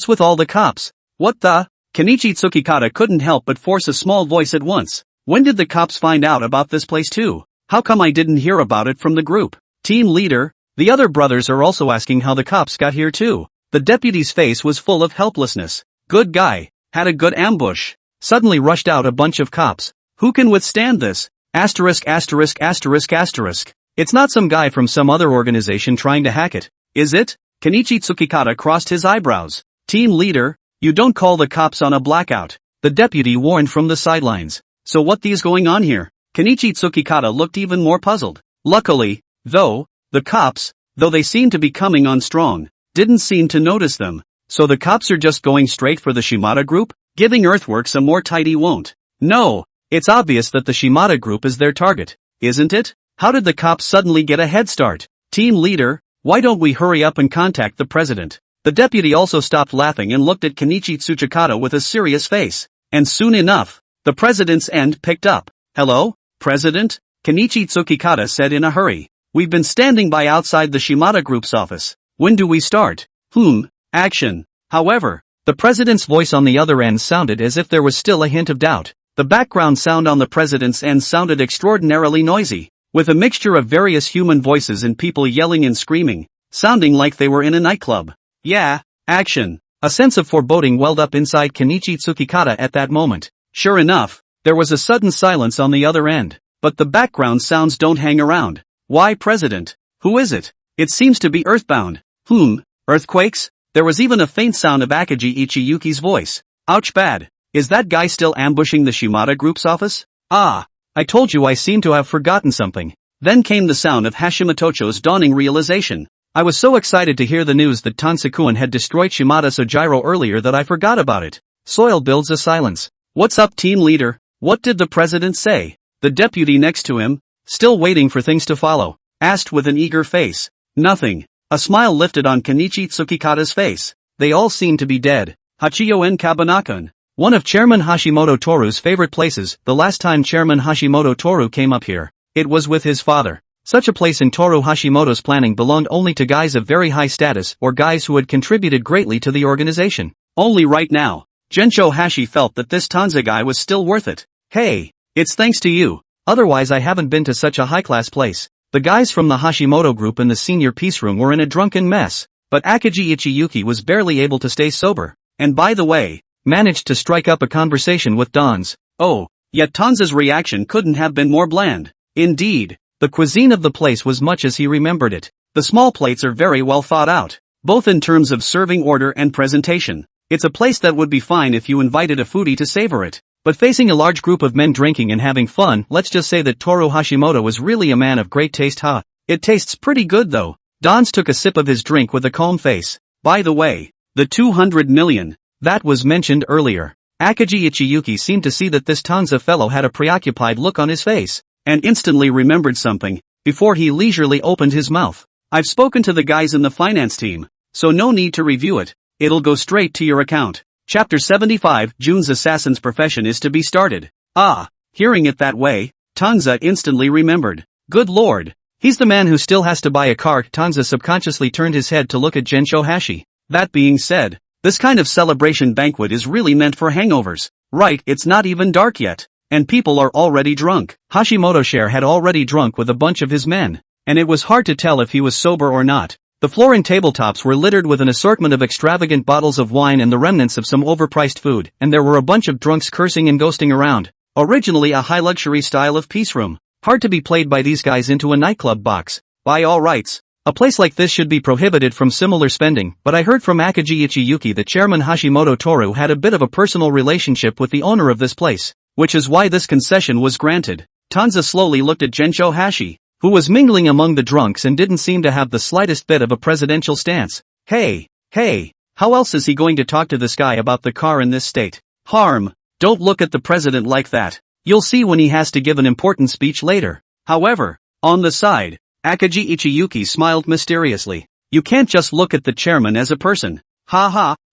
with all the cops? What the? Kenichi Tsukikata couldn't help but force a small voice at once. When did the cops find out about this place too? How come I didn't hear about it from the group? Team leader, The other brothers are also asking how the cops got here too. The deputy's face was full of helplessness. Good guy. Had a good ambush. Suddenly rushed out a bunch of cops. Who can withstand this? Asterisk asterisk asterisk asterisk. It's not some guy from some other organization trying to hack it, is it? Kenichi Tsukikata crossed his eyebrows. Team leader, you don't call the cops on a blackout. The deputy warned from the sidelines. So what is going on here? Kenichi Tsukikata looked even more puzzled. Luckily, though, the cops, though they seemed to be coming on strong, didn't seem to notice them. So the cops are just going straight for the Shimada group? Giving earthworks a more tidy won't. No, it's obvious that the Shimada group is their target, isn't it? How did the cops suddenly get a head start? Team leader, why don't we hurry up and contact the president? The deputy also stopped laughing and looked at Kenichi Tsukikata with a serious face. And soon enough, the president's end picked up. Hello, president? Kenichi Tsukikata said in a hurry. We've been standing by outside the Shimada group's office. When do we start? Action. However, the president's voice on the other end sounded as if there was still a hint of doubt. The background sound on the president's end sounded extraordinarily noisy, with a mixture of various human voices and people yelling and screaming, sounding like they were in a nightclub. Yeah, action. A sense of foreboding welled up inside Kenichi Tsukikata at that moment. Sure enough, there was a sudden silence on the other end. But the background sounds don't hang around. Why president? Who is it? It seems to be earthbound. Earthquakes? There was even a faint sound of Akagi Ichiyuki's voice. Ouch bad. Is that guy still ambushing the Shimada group's office? Ah, I told you I seem to have forgotten something. Then came the sound of Hashimoto's dawning realization. I was so excited to hear the news that Tansakuen had destroyed Shimada Sojiro earlier that I forgot about it. Soil builds a silence. What's up team leader? What did the president say? The deputy next to him, still waiting for things to follow, asked with an eager face. Nothing. A smile lifted on Kenichi Tsukikata's face. They all seemed to be dead. Hachiyo en Kabanakan. One of Chairman Hashimoto Toru's favorite places. The last time Chairman Hashimoto Toru came up here, it was with his father. Such a place in Toru Hashimoto's planning belonged only to guys of very high status or guys who had contributed greatly to the organization. Only right now, Gensho Hashi felt that this Tang Ze guy was still worth it. Hey, it's thanks to you. Otherwise I haven't been to such a high-class place. The guys from the Hashimoto group in the senior peace room were in a drunken mess, but Akagi Ichiyuki was barely able to stay sober, and by the way, managed to strike up a conversation with Don's. Oh, yet Tanza's reaction couldn't have been more bland. Indeed, the cuisine of the place was much as he remembered it. The small plates are very well thought out, both in terms of serving order and presentation. It's a place that would be fine if you invited a foodie to savor it. But facing a large group of men drinking and having fun, let's just say that Toru Hashimoto was really a man of great taste. It tastes pretty good though. Dons took a sip of his drink with a calm face. By the way, the 200 million, that was mentioned earlier. Akagi Ichiyuki seemed to see that this Tang Ze fellow had a preoccupied look on his face, and instantly remembered something, before he leisurely opened his mouth. I've spoken to the guys in the finance team, so no need to review it, it'll go straight to your account. Chapter 75, June's assassin's profession is to be started. Ah, hearing it that way, Tang Ze instantly remembered. Good lord, he's the man who still has to buy a car. Tang Ze subconsciously turned his head to look at Gensho Hashi. That being said, this kind of celebration banquet is really meant for hangovers. Right, it's not even dark yet, and people are already drunk. Hashimoto Share had already drunk with a bunch of his men, and it was hard to tell if he was sober or not. The floor and tabletops were littered with an assortment of extravagant bottles of wine and the remnants of some overpriced food, and there were a bunch of drunks cursing and ghosting around. Originally a high-luxury style of peace room, hard to be played by these guys into a nightclub box. By all rights, a place like this should be prohibited from similar spending, but I heard from Akagi Ichiyuki that Chairman Hashimoto Toru had a bit of a personal relationship with the owner of this place, which is why this concession was granted. Tang Ze slowly looked at Gensho Hashi, who was mingling among the drunks and didn't seem to have the slightest bit of a presidential stance. Hey, how else is he going to talk to this guy about the car in this state? Don't look at the president like that. You'll see when he has to give an important speech later. However, on the side, Akagi Ichiyuki smiled mysteriously. You can't just look at the chairman as a person.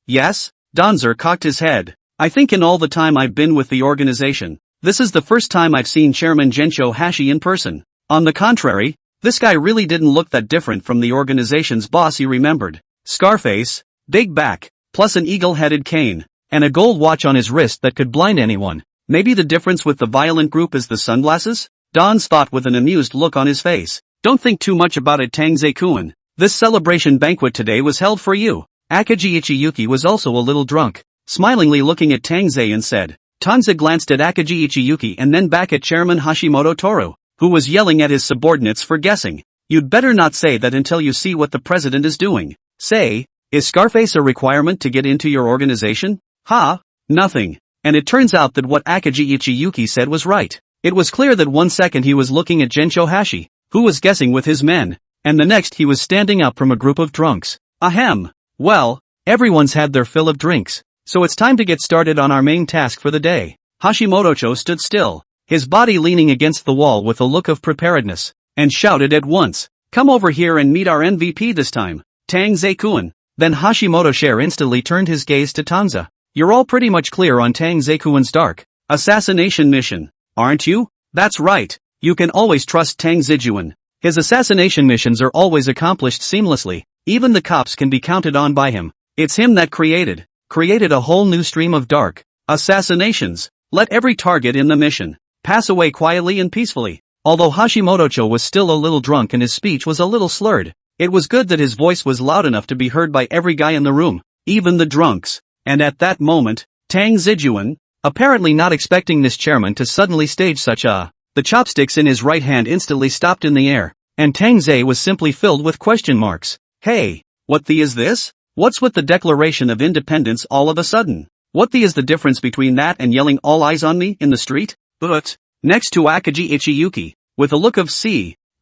Yes? Donzer cocked his head. I think in all the time I've been with the organization, this is the first time I've seen Chairman Gensho Hashi in person. On the contrary, this guy really didn't look that different from the organization's boss he remembered. Scarface, big back, plus an eagle-headed cane, and a gold watch on his wrist that could blind anyone. Maybe the difference with the violent group is the sunglasses? Don's thought with an amused look on his face. Don't think too much about it, Tang Ze-kun. This celebration banquet today was held for you. Akagi Ichiyuki was also a little drunk, smilingly looking at Tang Ze and said. Tang Ze glanced at Akagi Ichiyuki and then back at Chairman Hashimoto Toru, who was yelling at his subordinates for guessing. You'd better not say that until you see what the president is doing. Say, is Scarface a requirement to get into your organization? Ha? Nothing. And it turns out that what Akagi Ichiyuki said was right. It was clear that 1 second he was looking at Gensho Hashi, who was guessing with his men, and the next he was standing up from a group of drunks. Ahem. Well, everyone's had their fill of drinks, so it's time to get started on our main task for the day. Hashimoto-cho stood still, his body leaning against the wall with a look of preparedness, and shouted at once, come over here and meet our MVP this time, Tang Ze-kun. Then Hashimoto-share instantly turned his gaze to Tang Ze. You're all pretty much clear on Tang Ze-kun's dark assassination mission, aren't you? That's right, you can always trust Tang Ze-kun. His assassination missions are always accomplished seamlessly, even the cops can be counted on by him. It's him that created a whole new stream of dark assassinations. Let every target in the mission pass away quietly and peacefully. Although Hashimoto-cho was still a little drunk and his speech was a little slurred, it was good that his voice was loud enough to be heard by every guy in the room, even the drunks. And at that moment, Tang Ze-kun, apparently not expecting this chairman to suddenly stage such a, the chopsticks in his right hand instantly stopped in the air, and Tang Ze was simply filled with question marks. Hey, what the is this? What's with the Declaration of Independence all of a sudden? What the is the difference between that and yelling all eyes on me in the street? But, next to Akagi Ichiyuki, with a look of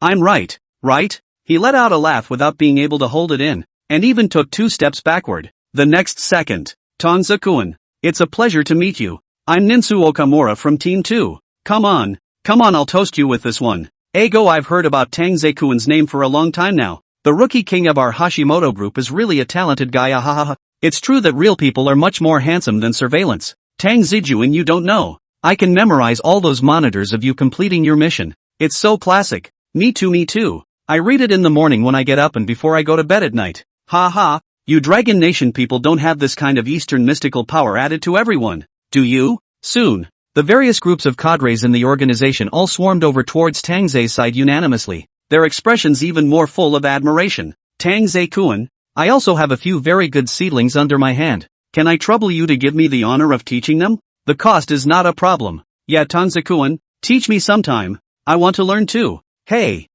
I'm right, right? He let out a laugh without being able to hold it in, and even took 2 steps backward. The next second, Tang Ze-kun, it's a pleasure to meet you. I'm Ninsu Okamura from Team 2. Come on, I'll toast you with this one. Ego, I've heard about Tang Ze-kun's name for a long time now. The rookie king of our Hashimoto group is really a talented guy, ahahaha. It's true that real people are much more handsome than surveillance. Tang Ze-kun, you don't know. I can memorize all those monitors of you completing your mission. It's so classic. Me too. I read it in the morning when I get up and before I go to bed at night. Ha ha, you Dragon Nation people don't have this kind of Eastern mystical power added to everyone, do you? Soon, the various groups of cadres in the organization all swarmed over towards Tang Ze's side unanimously, their expressions even more full of admiration. Tang Ze-kun, I also have a few very good seedlings under my hand. Can I trouble you to give me the honor of teaching them? The cost is not a problem. Yeah, Tang Ze-kun, teach me sometime. I want to learn too. Hey,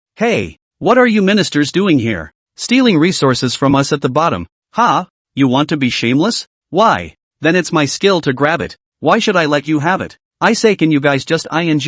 what are you ministers doing here? Stealing resources from us at the bottom. Ha, you want to be shameless? Why? Then it's my skill to grab it. Why should I let you have it? I say, can you guys just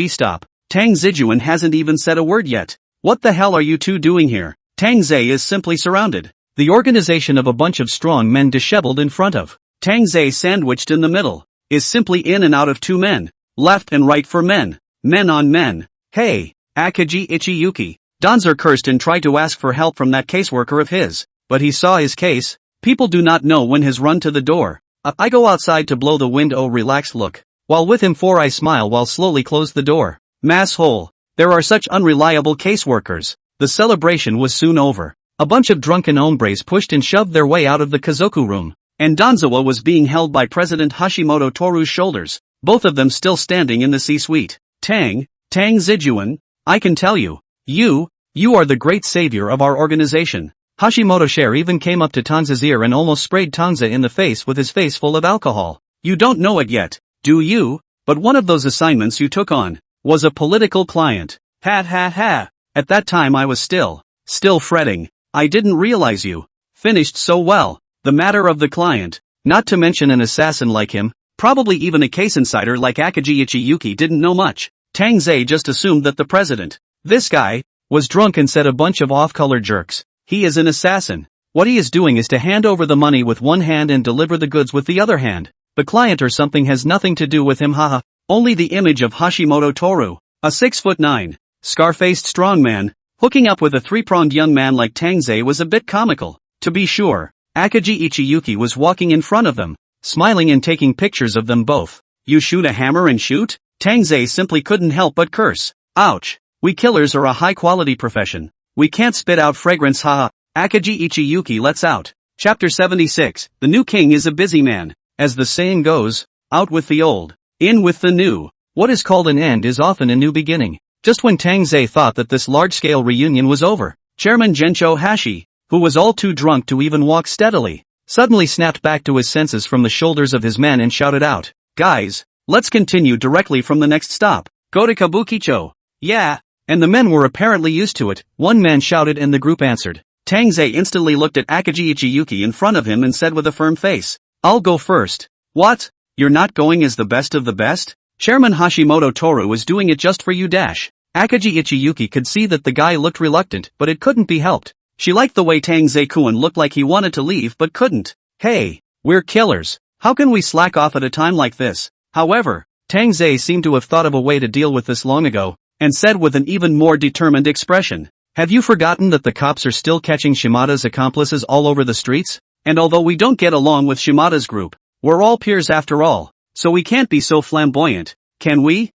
stop? Tang Ze-kun hasn't even said a word yet. What the hell are you two doing here? Tang Ze is simply surrounded. The organization of a bunch of strong men disheveled in front of Tang Ze, sandwiched in the middle, is simply in and out of 2 men, left and right for men on men. Hey, Akagi Ichiyuki. Danzer cursed and tried to ask for help from that caseworker of his, but he saw his case. People do not know when his run to the door. I go outside to blow the wind. Oh, relaxed look. While with him 4 I smile while slowly close the door. Mass hole. There are such unreliable caseworkers. The celebration was soon over. A bunch of drunken hombres pushed and shoved their way out of the Kazoku room, and Danzawa was being held by President Hashimoto Toru's shoulders, both of them still standing in the C-suite. Tang Ze-kun, I can tell you, you are the great savior of our organization. Hashimoto-share even came up to Tang Ze's ear and almost sprayed Tang Ze in the face with his face full of alcohol. You don't know it yet, do you? But one of those assignments you took on was a political client. Ha. At that time I was still fretting. I didn't realize you finished so well. The matter of the client, not to mention an assassin like him, probably even a case insider like Akagi Ichiyuki, didn't know much. Tang Ze just assumed that the president, this guy, was drunk and said a bunch of off-color jerks. He is an assassin. What he is doing is to hand over the money with one hand and deliver the goods with the other hand. The client or something has nothing to do with him, haha. Only the image of Hashimoto Toru, a 6'9", scar-faced strongman, hooking up with a 3-pronged young man like Tang Ze was a bit comical. To be sure, Akagi Ichiyuki was walking in front of them, smiling and taking pictures of them both. You shoot a hammer and shoot? Tang Ze simply couldn't help but curse. Ouch. We killers are a high-quality profession. We can't spit out fragrance, haha. Akagi Ichiyuki lets out. Chapter 76, The New King is a Busy Man. As the saying goes, out with the old, in with the new. What is called an end is often a new beginning. Just when Tang Ze thought that this large-scale reunion was over, Chairman Gensho Hashi, who was all too drunk to even walk steadily, suddenly snapped back to his senses from the shoulders of his men and shouted out, "Guys, let's continue directly from the next stop. Go to Kabukicho." "Yeah." And the men were apparently used to it, one man shouted and the group answered. Tang Ze instantly looked at Akagi Ichiyuki in front of him and said with a firm face, "I'll go first." "What? You're not going as the best of the best? Chairman Hashimoto Toru is doing it just for you dash." Akagi Ichiyuki could see that the guy looked reluctant, but it couldn't be helped. She liked the way Tang Ze-kun looked like he wanted to leave but couldn't. "Hey, we're killers. How can we slack off at a time like this?" However, Tang Ze seemed to have thought of a way to deal with this long ago, and said with an even more determined expression, "Have you forgotten that the cops are still catching Shimada's accomplices all over the streets? And although we don't get along with Shimada's group, we're all peers after all, so we can't be so flamboyant, can we?"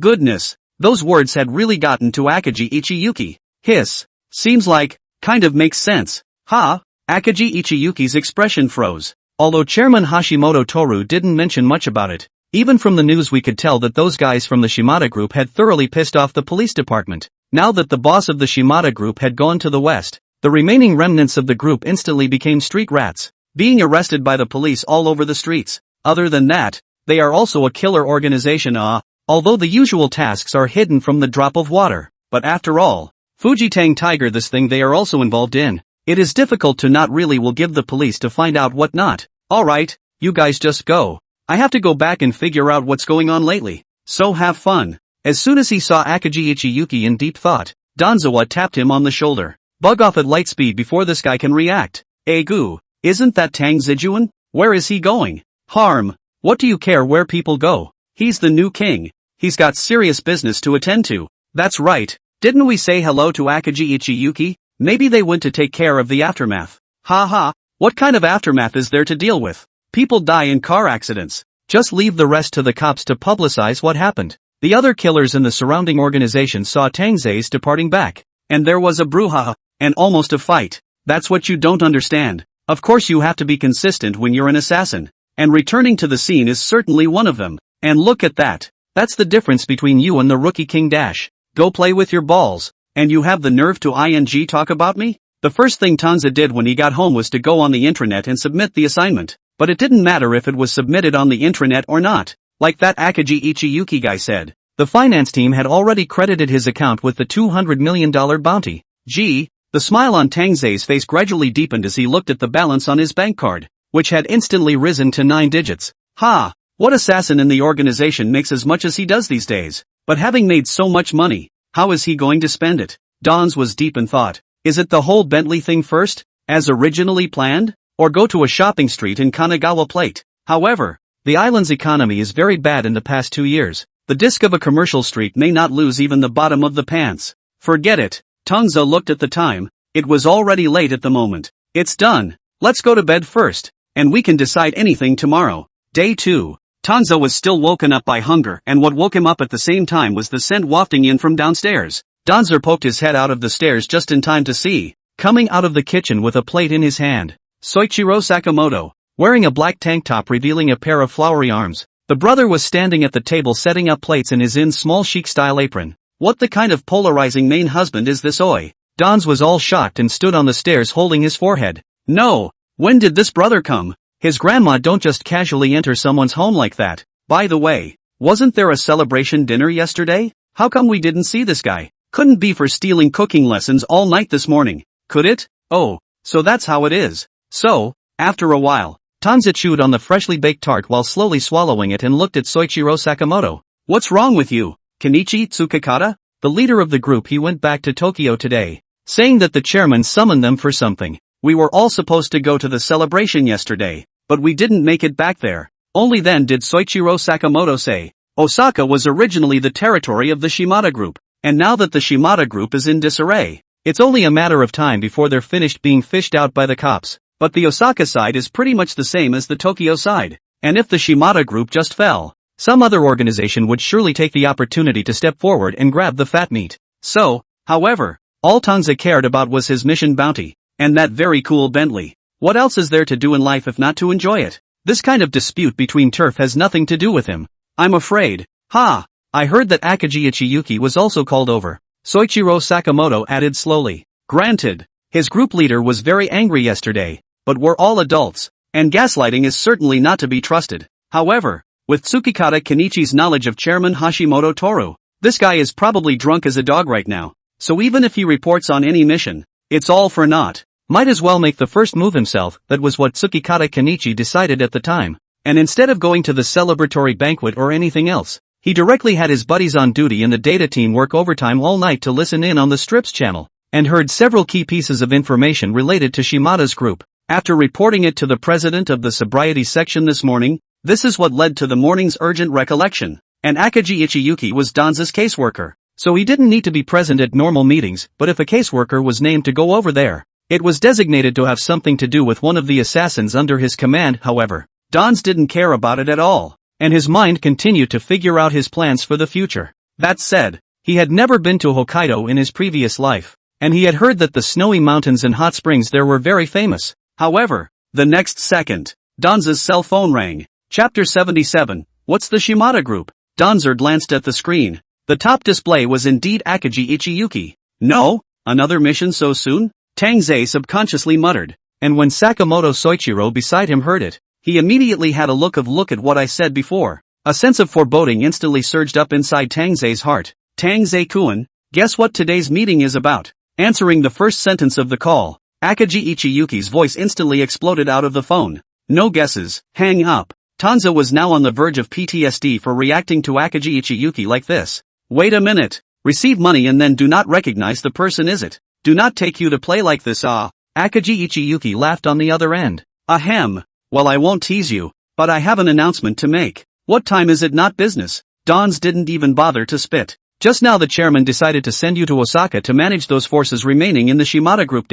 Goodness. Those words had really gotten to Akagi Ichiyuki. Hiss. "Seems like, kind of makes sense." "Ha?" Akagi Ichiyuki's expression froze. Although Chairman Hashimoto Toru didn't mention much about it, even from the news we could tell that those guys from the Shimada group had thoroughly pissed off the police department. Now that the boss of the Shimada group had gone to the west, the remaining remnants of the group instantly became street rats, being arrested by the police all over the streets. Other than that, they are also a killer organization although the usual tasks are hidden from the drop of water. But after all, Fujitang Tiger this thing they are also involved in. It is difficult to not really will give the police to find out what not. "Alright, you guys just go. I have to go back and figure out what's going on lately. So have fun." As soon as he saw Akagi Ichiyuki in deep thought, Danzawa tapped him on the shoulder. "Bug off at light speed before this guy can react." "Goo, isn't that Tang Zijuan? Where is he going?" "Harm. What do you care where people go? He's the new king. He's got serious business to attend to." "That's right. Didn't we say hello to Akagi Ichiyuki? Maybe they went to take care of the aftermath." "Ha. What kind of aftermath is there to deal with? People die in car accidents. Just leave the rest to the cops to publicize what happened." The other killers in the surrounding organization saw Tang Ze's departing back, and there was a brouhaha, and almost a fight. "That's what you don't understand. Of course you have to be consistent when you're an assassin, and returning to the scene is certainly one of them. And look at that. That's the difference between you and the rookie king dash. Go play with your balls, and you have the nerve to talk about me?" The first thing Tang Ze did when he got home was to go on the intranet and submit the assignment, but it didn't matter if it was submitted on the intranet or not. Like that Akagi Ichiyuki guy said, the finance team had already credited his account with the $200 million bounty. Gee, the smile on Tang Ze's face gradually deepened as he looked at the balance on his bank card, which had instantly risen to 9 digits. "Ha! What assassin in the organization makes as much as he does these days? But having made so much money, how is he going to spend it?" Don's was deep in thought. Is it the whole Bentley thing first, as originally planned? Or go to a shopping street in Kanagawa Plate? However, the island's economy is very bad in the past 2 years. The disc of a commercial street may not lose even the bottom of the pants. Forget it. Tang Ze looked at the time. It was already late at the moment. "It's done. Let's go to bed first, and we can decide anything tomorrow." Day 2. Tang Ze was still woken up by hunger, and what woke him up at the same time was the scent wafting in from downstairs. Danzer poked his head out of the stairs just in time to see, coming out of the kitchen with a plate in his hand, Soichiro Sakamoto, wearing a black tank top revealing a pair of flowery arms. The brother was standing at the table setting up plates in his small chic-style apron. What the kind of polarizing main husband is this oi? Dans was all shocked and stood on the stairs holding his forehead. No, when did this brother come? His grandma don't just casually enter someone's home like that. By the way, wasn't there a celebration dinner yesterday? How come we didn't see this guy? Couldn't be for stealing cooking lessons all night this morning, could it? Oh, so that's how it is. So, after a while, Tang Ze chewed on the freshly baked tart while slowly swallowing it and looked at Soichiro Sakamoto. What's wrong with you, Kenichi Tsukakata? The leader of the group. He went back to Tokyo today, saying that the chairman summoned them for something. We were all supposed to go to the celebration yesterday, but we didn't make it back there. Only then did Soichiro Sakamoto say, Osaka was originally the territory of the Shimada group, and now that the Shimada group is in disarray, it's only a matter of time before they're finished being fished out by the cops. But the Osaka side is pretty much the same as the Tokyo side, and if the Shimada group just fell, some other organization would surely take the opportunity to step forward and grab the fat meat. So, however, all Tang Ze cared about was his mission bounty, and that very cool Bentley. What else is there to do in life if not to enjoy it? This kind of dispute between turf has nothing to do with him. I'm afraid. Ha! I heard that Akagi Ichiyuki was also called over. Soichiro Sakamoto added slowly. Granted. His group leader was very angry yesterday, but we're all adults, and gaslighting is certainly not to be trusted. However, with Tsukikata Kenichi's knowledge of Chairman Hashimoto Toru, this guy is probably drunk as a dog right now, so even if he reports on any mission, it's all for naught. Might as well make the first move himself. That was what Tsukikata Kenichi decided at the time, and instead of going to the celebratory banquet or anything else, he directly had his buddies on duty in the data team work overtime all night to listen in on the Strips channel, and heard several key pieces of information related to Shimada's group. After reporting it to the president of the sobriety section this morning, this is what led to the morning's urgent recollection. And Akaji Ichiyuki was Danza's caseworker, so he didn't need to be present at normal meetings, but if a caseworker was named to go over there, it was designated to have something to do with one of the assassins under his command. However, Danz didn't care about it at all, and his mind continued to figure out his plans for the future. That said, he had never been to Hokkaido in his previous life, and he had heard that the snowy mountains and hot springs there were very famous. However, the next second, Danza's cell phone rang. Chapter 77, What's the Shimada Group? Danzer glanced at the screen. The top display was indeed Akaji Ichiyuki. No? Another mission so soon? Tang Ze subconsciously muttered, and when Sakamoto Soichiro beside him heard it, he immediately had a look at what I said before. A sense of foreboding instantly surged up inside Tang Ze's heart. Tang Ze-kun, guess what today's meeting is about? Answering the first sentence of the call, Akaji Ichiyuki's voice instantly exploded out of the phone. No guesses, hang up. Tanza was now on the verge of PTSD for reacting to Akaji Ichiyuki like this. Wait a minute. Receive money and then do not recognize the person, is it? Do not take you to play like this. Akaji Ichiyuki laughed on the other end. Ahem. Well, I won't tease you, but I have an announcement to make. What time is it? Not business. Danz didn't even bother to spit. Just now the chairman decided to send you to Osaka to manage those forces remaining in the Shimada Group.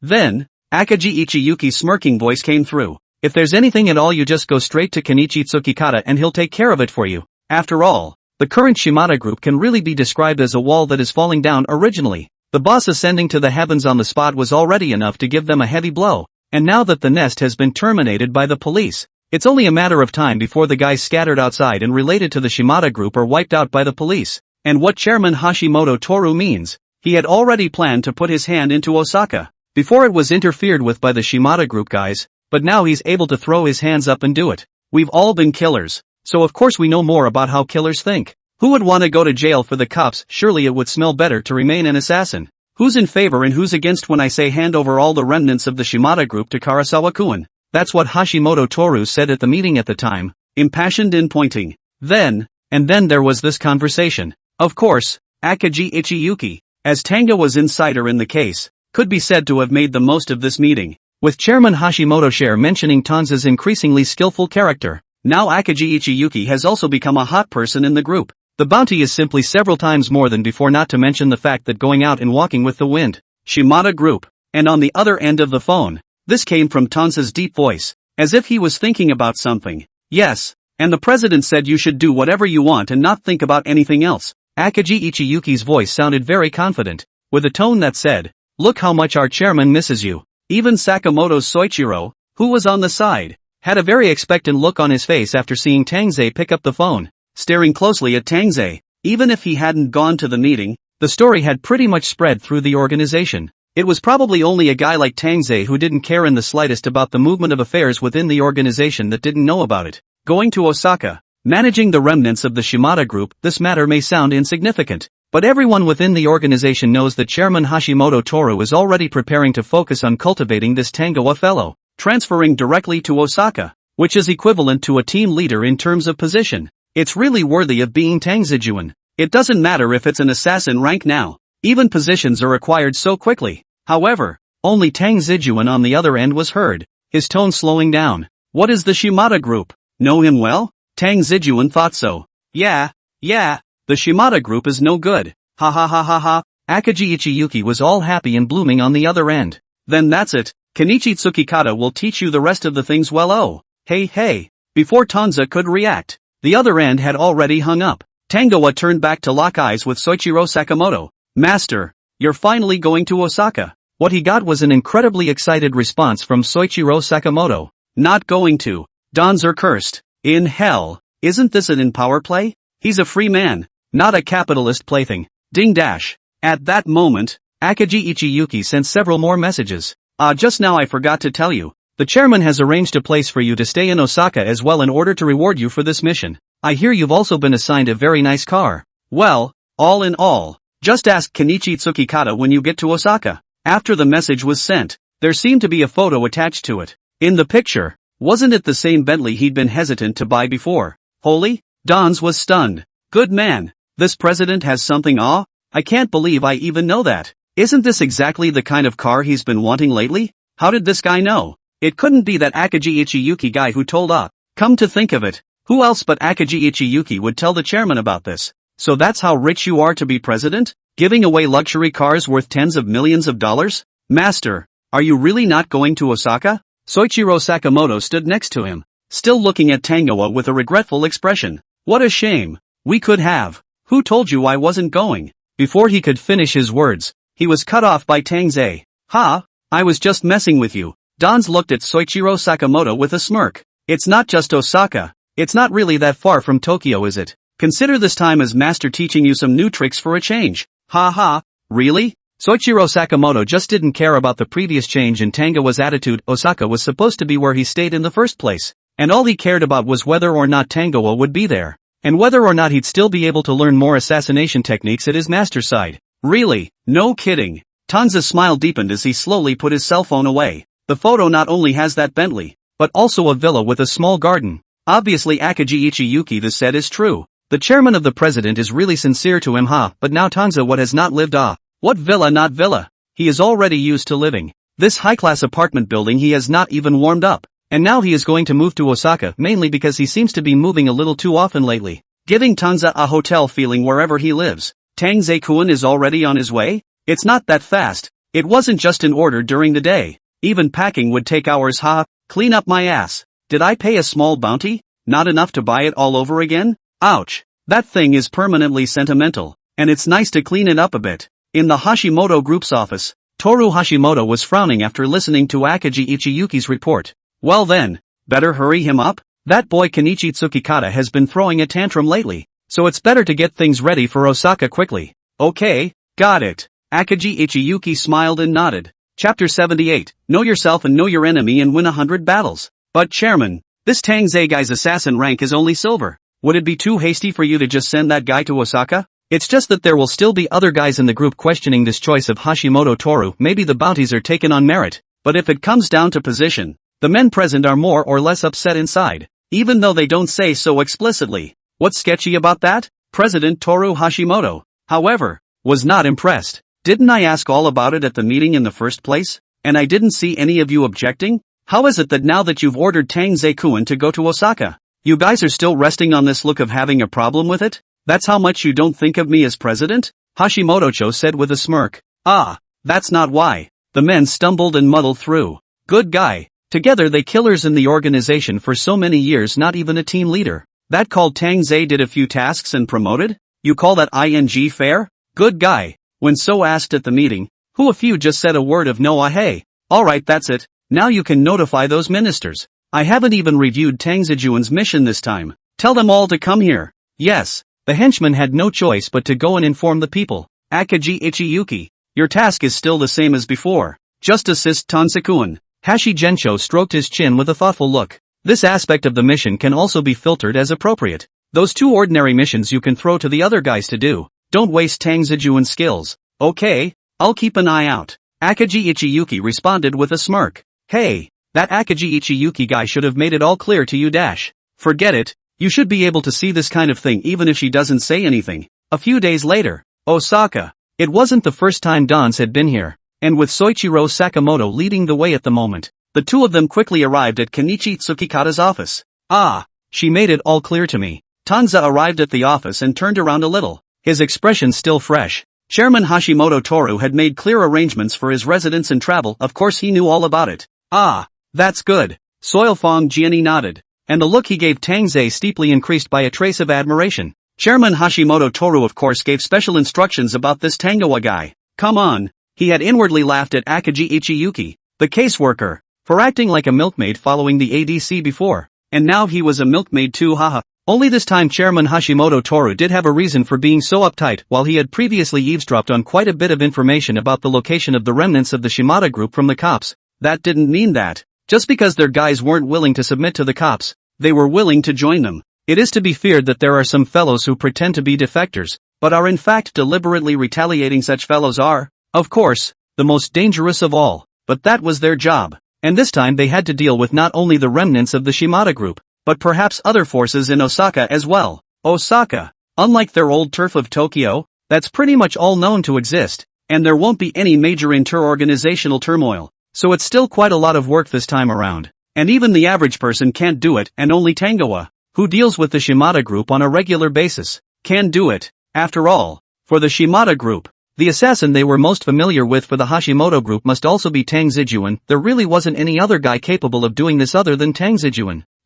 Then, Akaji Ichiyuki's smirking voice came through. If there's anything at all, you just go straight to Kenichi Tsukikata and he'll take care of it for you. After all, the current Shimada Group can really be described as a wall that is falling down. Originally, the boss ascending to the heavens on the spot was already enough to give them a heavy blow, and now that the nest has been terminated by the police, it's only a matter of time before the guys scattered outside and related to the Shimada Group are wiped out by the police. And what Chairman Hashimoto Toru means, he had already planned to put his hand into Osaka before it was interfered with by the Shimada Group guys. But now he's able to throw his hands up and do it. We've all been killers, so of course we know more about how killers think. Who would want to go to jail for the cops? Surely it would smell better to remain an assassin. Who's in favor and who's against when I say hand over all the remnants of the Shimada Group to Karasawa-kun? That's what Hashimoto Toru said at the meeting at the time, impassioned in pointing. Then there was this conversation. Of course, Akaji Ichiyuki, as Tanga was insider in the case, could be said to have made the most of this meeting. With Chairman Hashimoto share mentioning Tanza's increasingly skillful character, now Akaji Ichiyuki has also become a hot person in the group. The bounty is simply several times more than before, not to mention the fact that going out and walking with the wind. Shimada Group. And on the other end of the phone, this came from Tanza's deep voice, as if he was thinking about something. Yes, and the president said you should do whatever you want and not think about anything else. Akaji Ichiyuki's voice sounded very confident, with a tone that said, look how much our chairman misses you. Even Sakamoto's Soichiro, who was on the side, had a very expectant look on his face after seeing Tang Ze pick up the phone, staring closely at Tang Ze. Even if he hadn't gone to the meeting, the story had pretty much spread through the organization. It was probably only a guy like Tang Ze who didn't care in the slightest about the movement of affairs within the organization that didn't know about it. Going to Osaka, managing the remnants of the Shimada Group, this matter may sound insignificant, but everyone within the organization knows that Chairman Hashimoto Toru is already preparing to focus on cultivating this Tangoa fellow, transferring directly to Osaka, which is equivalent to a team leader in terms of position. It's really worthy of being Tangzejuan. It doesn't matter if it's an assassin rank now, even positions are acquired so quickly. However, only Tangzejuan on the other end was heard, his tone slowing down. What is the Shimada Group? Know him well? Tangzejuan thought so. Yeah, the Shimada Group is no good. Ha ha ha ha ha. Akaji Ichiyuki was all happy and blooming on the other end. Then that's it. Kenichi Tsukikata will teach you the rest of the things well. Oh, hey. Before Tanza could react, the other end had already hung up. Tangoa turned back to lock eyes with Soichiro Sakamoto. Master, you're finally going to Osaka. What he got was an incredibly excited response from Soichiro Sakamoto. Not going to. Danzer cursed. In hell, isn't this an in-power play? He's a free man, not a capitalist plaything. Ding dash. At that moment, Akagi Ichiyuki sent several more messages. Just now I forgot to tell you. The chairman has arranged a place for you to stay in Osaka as well in order to reward you for this mission. I hear you've also been assigned a very nice car. Well, all in all, just ask Kenichi Tsukikata when you get to Osaka. After the message was sent, there seemed to be a photo attached to it. In the picture, wasn't it the same Bentley he'd been hesitant to buy before? Holy? Dons was stunned. Good man. This president has something I can't believe I even know that. Isn't this exactly the kind of car he's been wanting lately? How did this guy know? It couldn't be that Akagi Ichiyuki guy who told Come to think of it, who else but Akagi Ichiyuki would tell the chairman about this? So that's how rich you are to be president? Giving away luxury cars worth tens of millions of dollars? Master, are you really not going to Osaka? Soichiro Sakamoto stood next to him, still looking at Tangoa with a regretful expression. What a shame. We could have. Who told you I wasn't going? Before he could finish his words, he was cut off by Tang Ze. I was just messing with you. Dons looked at Soichiro Sakamoto with a smirk. It's not just Osaka. It's not really that far from Tokyo, is it? Consider this time as master teaching you some new tricks for a change. Really? Soichiro Sakamoto just didn't care about the previous change in Tangoa's attitude. Osaka was supposed to be where he stayed in the first place, and all he cared about was whether or not Tangoa would be there, and whether or not he'd still be able to learn more assassination techniques at his master's side. Really? No kidding. Tang Ze's smile deepened as he slowly put his cell phone away. The photo not only has that Bentley, but also a villa with a small garden. Obviously Akagi Ichiyuki this said is true. The chairman of the president is really sincere to him but now Tang Ze what has not lived What villa not villa? He is already used to living. This high-class apartment building he has not even warmed up. And now he is going to move to Osaka mainly because he seems to be moving a little too often lately, giving Tang Ze a hotel feeling wherever he lives. Tang Ze-kun is already on his way? It's not that fast. It wasn't just an order during the day. Even packing would take hours. Clean up my ass. Did I pay a small bounty? Not enough to buy it all over again? Ouch. That thing is permanently sentimental, and it's nice to clean it up a bit. In the Hashimoto group's office, Toru Hashimoto was frowning after listening to Akagi Ichiyuki's report. Well then, better hurry him up? That boy Kenichi Tsukikata has been throwing a tantrum lately, so it's better to get things ready for Osaka quickly. Okay, got it. Akagi Ichiyuki smiled and nodded. Chapter 78, Know Yourself and Know Your Enemy and Win 100 Battles. But chairman, this Tang Ze guy's assassin rank is only silver. Would it be too hasty for you to just send that guy to Osaka? It's just that there will still be other guys in the group questioning this choice of Hashimoto Toru. Maybe the bounties are taken on merit, but if it comes down to position, the men present are more or less upset inside, even though they don't say so explicitly. What's sketchy about that? President Toru Hashimoto, however, was not impressed. Didn't I ask all about it at the meeting in the first place? And I didn't see any of you objecting? How is it that now that you've ordered Tang Ze-kun to go to Osaka, you guys are still resting on this look of having a problem with it? That's how much you don't think of me as president? Hashimoto-cho said with a smirk. That's not why. The men stumbled and muddled through. Good guy. Together they killers in the organization for so many years, not even a team leader. That called Tang Ze did a few tasks and promoted? You call that ing fair? Good guy. When so asked at the meeting, who a few just said a word of no. Hey. Alright, that's it. Now you can notify those ministers. I haven't even reviewed Tang Zejuan's mission this time. Tell them all to come here. Yes. The henchman had no choice but to go and inform the people. Akagi Ichiyuki, your task is still the same as before. Just assist Tanse-kun. Hashi Gensho stroked his chin with a thoughtful look. This aspect of the mission can also be filtered as appropriate. Those two ordinary missions you can throw to the other guys to do. Don't waste Tang Zejuan's skills. Okay, I'll keep an eye out. Akagi Ichiyuki responded with a smirk. Hey, that Akagi Ichiyuki guy should have made it all clear to you. Forget it. You should be able to see this kind of thing even if she doesn't say anything. A few days later, Osaka. It wasn't the first time Dons had been here, and with Soichiro Sakamoto leading the way at the moment, the two of them quickly arrived at Kenichi Tsukikata's office. She made it all clear to me. Tang Ze arrived at the office and turned around a little, his expression still fresh. Chairman Hashimoto Toru had made clear arrangements for his residence and travel. Of course he knew all about it. That's good. Soilfong Jiani nodded, and the look he gave Tang Ze steeply increased by a trace of admiration. Chairman Hashimoto Toru of course gave special instructions about this Tangoa guy. Come on. He had inwardly laughed at Akagi Ichiyuki, the caseworker, for acting like a milkmaid following the ADC before, and now he was a milkmaid too. Only this time Chairman Hashimoto Toru did have a reason for being so uptight. While he had previously eavesdropped on quite a bit of information about the location of the remnants of the Shimada group from the cops, that didn't mean that, just because their guys weren't willing to submit to the cops, they were willing to join them. It is to be feared that there are some fellows who pretend to be defectors, but are in fact deliberately retaliating. Such fellows are, of course, the most dangerous of all, but that was their job. And this time they had to deal with not only the remnants of the Shimada group, but perhaps other forces in Osaka as well. Osaka, unlike their old turf of Tokyo, that's pretty much all known to exist, and there won't be any major inter-organizational turmoil, so it's still quite a lot of work this time around. And even the average person can't do it, and only Tangoa, who deals with the Shimada group on a regular basis, can do it. After all, for the Shimada group, the assassin they were most familiar with for the Hashimoto group must also be Tang Ze. There really wasn't any other guy capable of doing this other than Tang Ze.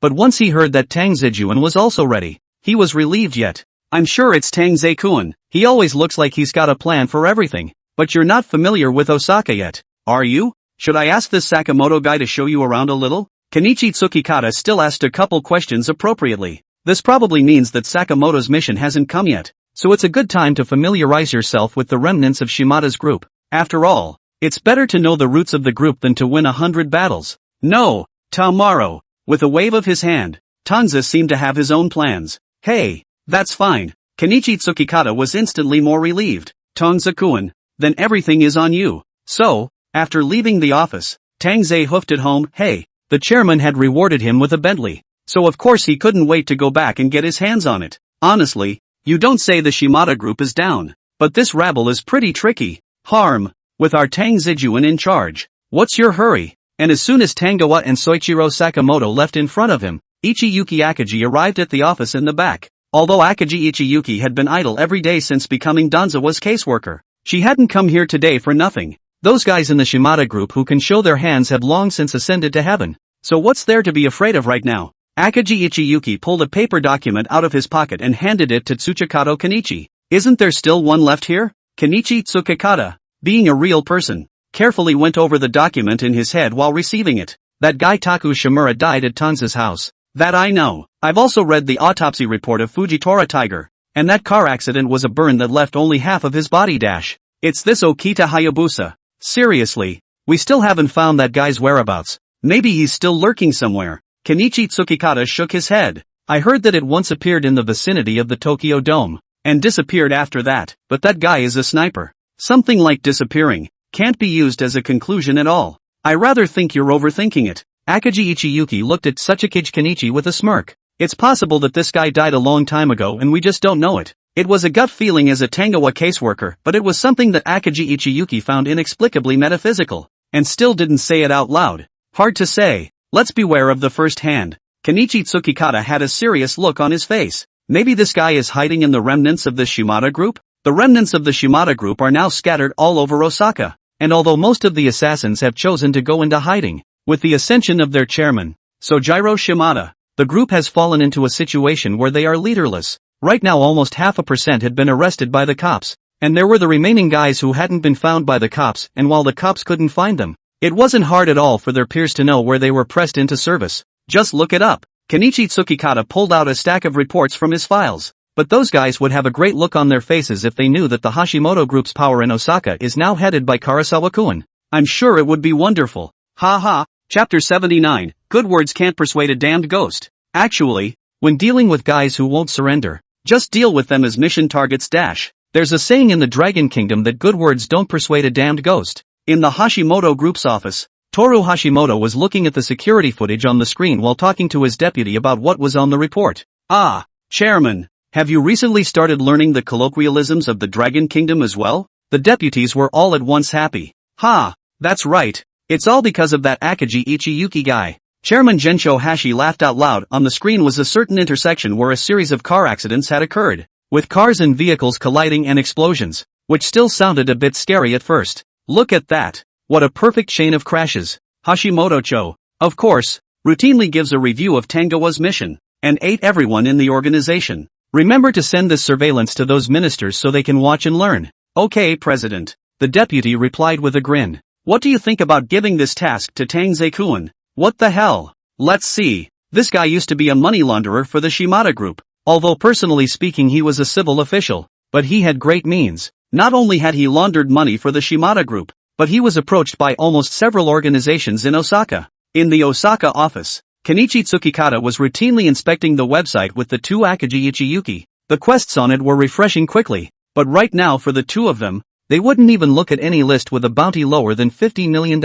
But once he heard that Tang Ze was also ready, he was relieved. Yet, I'm sure it's Tang Ze-kun. He always looks like he's got a plan for everything. But you're not familiar with Osaka yet, are you? Should I ask this Sakamoto guy to show you around a little? Kenichi Tsukikata still asked a couple questions appropriately. This probably means that Sakamoto's mission hasn't come yet, so it's a good time to familiarize yourself with the remnants of Shimada's group. After all, it's better to know the roots of the group than to win 100 battles. No, tomorrow. With a wave of his hand, Tang Ze seemed to have his own plans. Hey, that's fine. Kenichi Tsukikata was instantly more relieved. Tang Ze-kun, then everything is on you. So, after leaving the office, Tang Ze hoofed it home. Hey, the chairman had rewarded him with a Bentley, so of course he couldn't wait to go back and get his hands on it. Honestly, you don't say the Shimada group is down, but this rabble is pretty tricky. Harm, with our Tang Ze in charge. What's your hurry? And as soon as Tangoa and Soichiro Sakamoto left in front of him, Ichiyuki Akagi arrived at the office in the back. Although Akagi Ichiyuki had been idle every day since becoming Danzawa's caseworker, she hadn't come here today for nothing. Those guys in the Shimada group who can show their hands have long since ascended to heaven. So what's there to be afraid of right now? Akagi Ichiyuki pulled a paper document out of his pocket and handed it to Tsukikata Kenichi. Isn't there still one left here? Kenichi Tsukikata, being a real person, carefully went over the document in his head while receiving it. That guy Taku Shimura died at Tanza's house. That I know. I've also read the autopsy report of Fujitora Tiger, and that car accident was a burn that left only half of his body. It's this Okita Hayabusa. Seriously, we still haven't found that guy's whereabouts. Maybe he's still lurking somewhere. Kenichi Tsukikata shook his head. I heard that it once appeared in the vicinity of the Tokyo Dome, and disappeared after that, but that guy is a sniper. Something like disappearing can't be used as a conclusion at all. I rather think you're overthinking it. Akagi Ichiyuki looked at Tsukikata Kenichi with a smirk. It's possible that this guy died a long time ago and we just don't know it. It was a gut feeling as a Tangoa caseworker, but it was something that Akagi Ichiyuki found inexplicably metaphysical, and still didn't say it out loud. Hard to say. Let's beware of the first hand. Kenichi Tsukikata had a serious look on his face. Maybe this guy is hiding in the remnants of the Shimada group? The remnants of the Shimada group are now scattered all over Osaka, and although most of the assassins have chosen to go into hiding, with the ascension of their chairman, Sojiro Shimada, the group has fallen into a situation where they are leaderless. Right now almost 0.5% had been arrested by the cops, and there were the remaining guys who hadn't been found by the cops, and while the cops couldn't find them, it wasn't hard at all for their peers to know where they were pressed into service. Just look it up. Kenichi Tsukikata pulled out a stack of reports from his files. But those guys would have a great look on their faces if they knew that the Hashimoto group's power in Osaka is now headed by Karasawa-kun. I'm sure it would be wonderful. Ha ha. Chapter 79, Good words can't persuade a damned ghost. Actually, when dealing with guys who won't surrender, just deal with them as mission targets. There's a saying in the Dragon Kingdom that good words don't persuade a damned ghost. In the Hashimoto group's office, Toru Hashimoto was looking at the security footage on the screen while talking to his deputy about what was on the report. Ah, Chairman. Have you recently started learning the colloquialisms of the Dragon Kingdom as well? The deputies were all at once happy. Ha, that's right. It's all because of that Akagi Ichiyuki guy. Chairman Gensho Hashi laughed out loud. On the screen was a certain intersection where a series of car accidents had occurred, with cars and vehicles colliding and explosions, which still sounded a bit scary at first. Look at that. What a perfect chain of crashes. Hashimoto-cho, of course, routinely gives a review of Tangoa's mission, and ate everyone in the organization. Remember to send this surveillance to those ministers so they can watch and learn. Okay, President. The deputy replied with a grin. What do you think about giving this task to Tang Ze-kun? What the hell? Let's see. This guy used to be a money launderer for the Shimada group. Although personally speaking he was a civil official, but he had great means. Not only had he laundered money for the Shimada group, but he was approached by almost several organizations in Osaka. In the Osaka office, Kenichi Tsukikata was routinely inspecting the website with the two Akagi Ichiyuki. The quests on it were refreshing quickly, but right now for the two of them, they wouldn't even look at any list with a bounty lower than $50 million.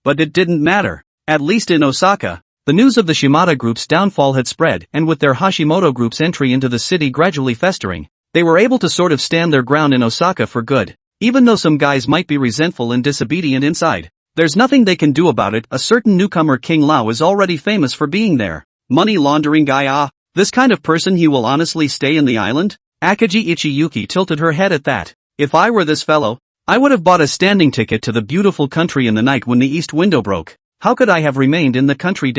But it didn't matter. At least in Osaka, the news of the Shimada group's downfall had spread, and with their Hashimoto group's entry into the city gradually festering, they were able to sort of stand their ground in Osaka for good. Even though some guys might be resentful and disobedient inside, there's nothing they can do about it. A certain newcomer King Lao is already famous for being there. Money laundering guy. This kind of person, he will honestly stay in the island? Akagi Ichiyuki tilted her head at that. If I were this fellow, I would have bought a standing ticket to the beautiful country in the night when the east window broke. How could I have remained in the country?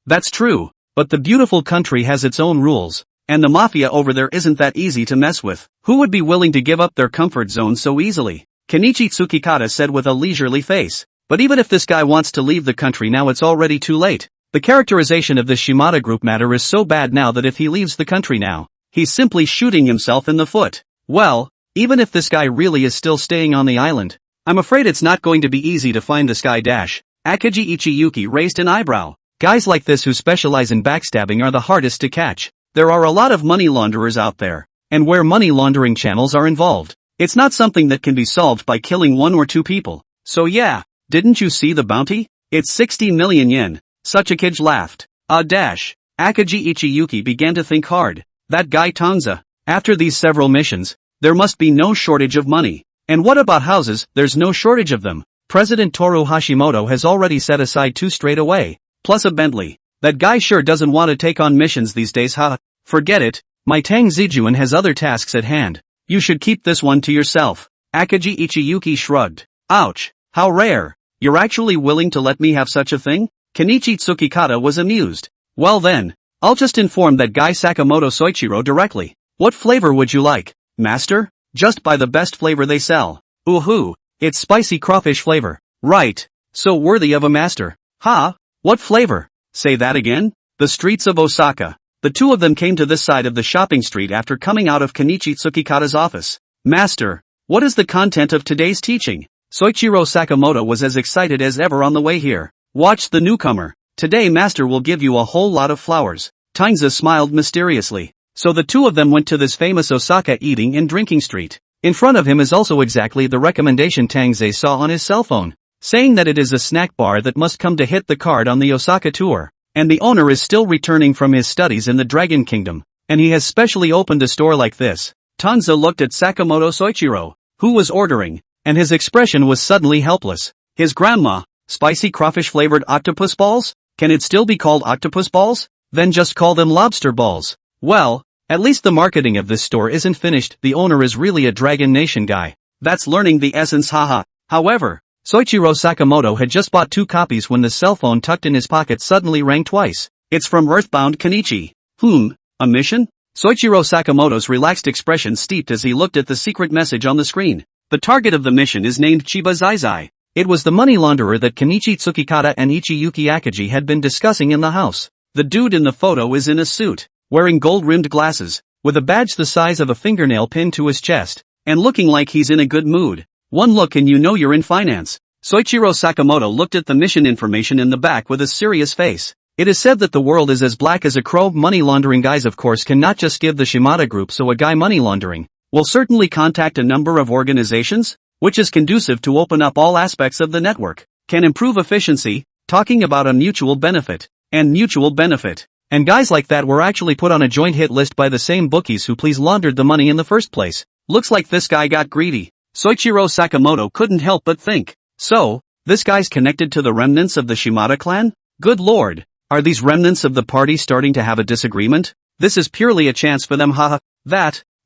That's true, but the beautiful country has its own rules, and the mafia over there isn't that easy to mess with. Who would be willing to give up their comfort zone so easily? Kenichi Tsukikata said with a leisurely face. But even if this guy wants to leave the country now, it's already too late. The characterization of this Shimada group matter is so bad now that if he leaves the country now, he's simply shooting himself in the foot. Well, even if this guy really is still staying on the island, I'm afraid it's not going to be easy to find this guy. Akagi Ichiyuki raised an eyebrow. Guys like this who specialize in backstabbing are the hardest to catch. There are a lot of money launderers out there, and where money laundering channels are involved, it's not something that can be solved by killing one or two people. So yeah, didn't you see the bounty? It's 60 million yen. Such a kid laughed. Akagi Ichiyuki began to think hard. That guy Tang Ze. After these several missions, there must be no shortage of money. And what about houses? There's no shortage of them. President Toru Hashimoto has already set aside 2 straight away. Plus a Bentley. That guy sure doesn't want to take on missions these days, huh? Forget it. My Tang Ze has other tasks at hand. You should keep this one to yourself. Akagi Ichiyuki shrugged. Ouch. How rare. You're actually willing to let me have such a thing? Kenichi Tsukikata was amused. Well then, I'll just inform that guy Sakamoto Soichiro directly. What flavor would you like, master? Just buy the best flavor they sell. Ooh, it's spicy crawfish flavor. Right. So worthy of a master. Ha? What flavor? Say that again? The streets of Osaka. The two of them came to this side of the shopping street after coming out of Kenichi Tsukikata's office. Master, what is the content of today's teaching? Soichiro Sakamoto was as excited as ever on the way here. Watch the newcomer. Today master will give you a whole lot of flowers. Tang Ze smiled mysteriously. So the two of them went to this famous Osaka eating and drinking street. In front of him is also exactly the recommendation Tang Ze saw on his cell phone, saying that it is a snack bar that must come to hit the card on the Osaka tour. And the owner is still returning from his studies in the Dragon Kingdom, and he has specially opened a store like this. Tang Ze looked at Sakamoto Soichiro, who was ordering, and his expression was suddenly helpless. His grandma, spicy crawfish flavored octopus balls? Can it still be called octopus balls? Then just call them lobster balls. Well, at least the marketing of this store isn't finished. The owner is really a Dragon Nation guy. That's learning the essence, haha. However, Soichiro Sakamoto had just bought 2 copies when the cell phone tucked in his pocket suddenly rang twice. It's from Earthbound Kenichi. A mission? Soichiro Sakamoto's relaxed expression steeped as he looked at the secret message on the screen. The target of the mission is named Chiba Zai. It was the money launderer that Kenichi Tsukikata and Ichiyuki Akagi had been discussing in the house. The dude in the photo is in a suit, wearing gold-rimmed glasses, with a badge the size of a fingernail pinned to his chest, and looking like he's in a good mood. One look and you know you're in finance. Soichiro Sakamoto looked at the mission information in the back with a serious face. It is said that the world is as black as a crow. Money laundering guys of course cannot just give the Shimada group, so a guy money laundering will certainly contact a number of organizations, which is conducive to open up all aspects of the network, can improve efficiency, talking about a mutual benefit, and guys like that were actually put on a joint hit list by the same bookies who laundered the money in the first place. Looks like this guy got greedy. Soichiro Sakamoto couldn't help but think. So, this guy's connected to the remnants of the Shimada clan? Good lord, are these remnants of the party starting to have a disagreement? This is purely a chance for them, haha.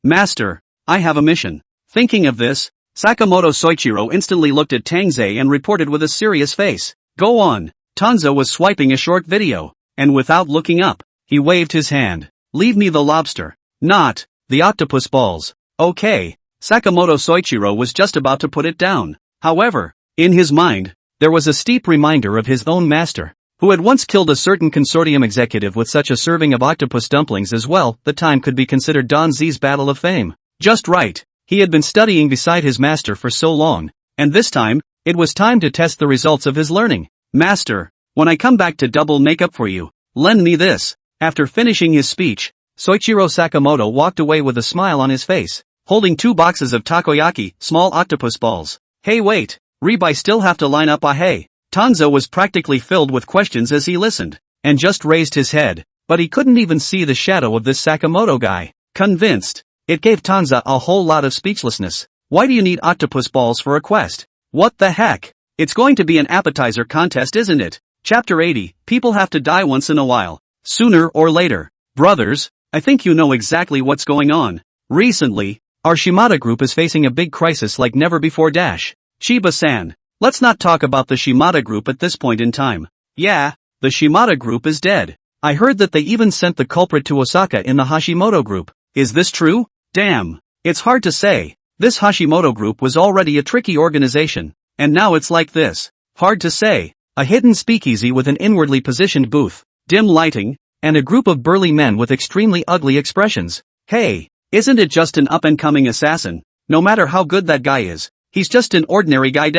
Master, I have a mission. Thinking of this, Sakamoto Soichiro instantly looked at Tang Ze and reported with a serious face. Go on. Tang Ze was swiping a short video, and without looking up, he waved his hand. Leave me the lobster. Not the octopus balls. Okay. Sakamoto Soichiro was just about to put it down. However, in his mind, there was a steep reminder of his own master. who had once killed a certain consortium executive with such a serving of octopus dumplings as well. The time could be considered Tang Ze's battle of fame. Just right. He had been studying beside his master for so long, and this time, it was time to test the results of his learning. Master, when I come back to double make up for you, lend me this. After finishing his speech, Soichiro Sakamoto walked away with a smile on his face, holding 2 boxes of takoyaki, small octopus balls. Hey wait, I still have to line up hey. Tang Ze was practically filled with questions as he listened, and just raised his head, but he couldn't even see the shadow of this Sakamoto guy. Convinced. It gave Tang Ze a whole lot of speechlessness. Why do you need octopus balls for a quest? What the heck? It's going to be an appetizer contest, isn't it? Chapter 80, people have to die once in a while. Sooner or later. Brothers, I think you know exactly what's going on. Recently, our Shimada group is facing a big crisis like never before. Chiba-san. Let's not talk about the Shimada group at this point in time. Yeah, the Shimada group is dead. I heard that they even sent the culprit to Osaka in the Hashimoto group. Is this true? Damn. It's hard to say. This Hashimoto group was already a tricky organization, and now it's like this. Hard to say. A hidden speakeasy with an inwardly positioned booth, dim lighting, and a group of burly men with extremely ugly expressions. Hey, isn't it just an up-and-coming assassin? No matter how good that guy is, he's just an ordinary guy.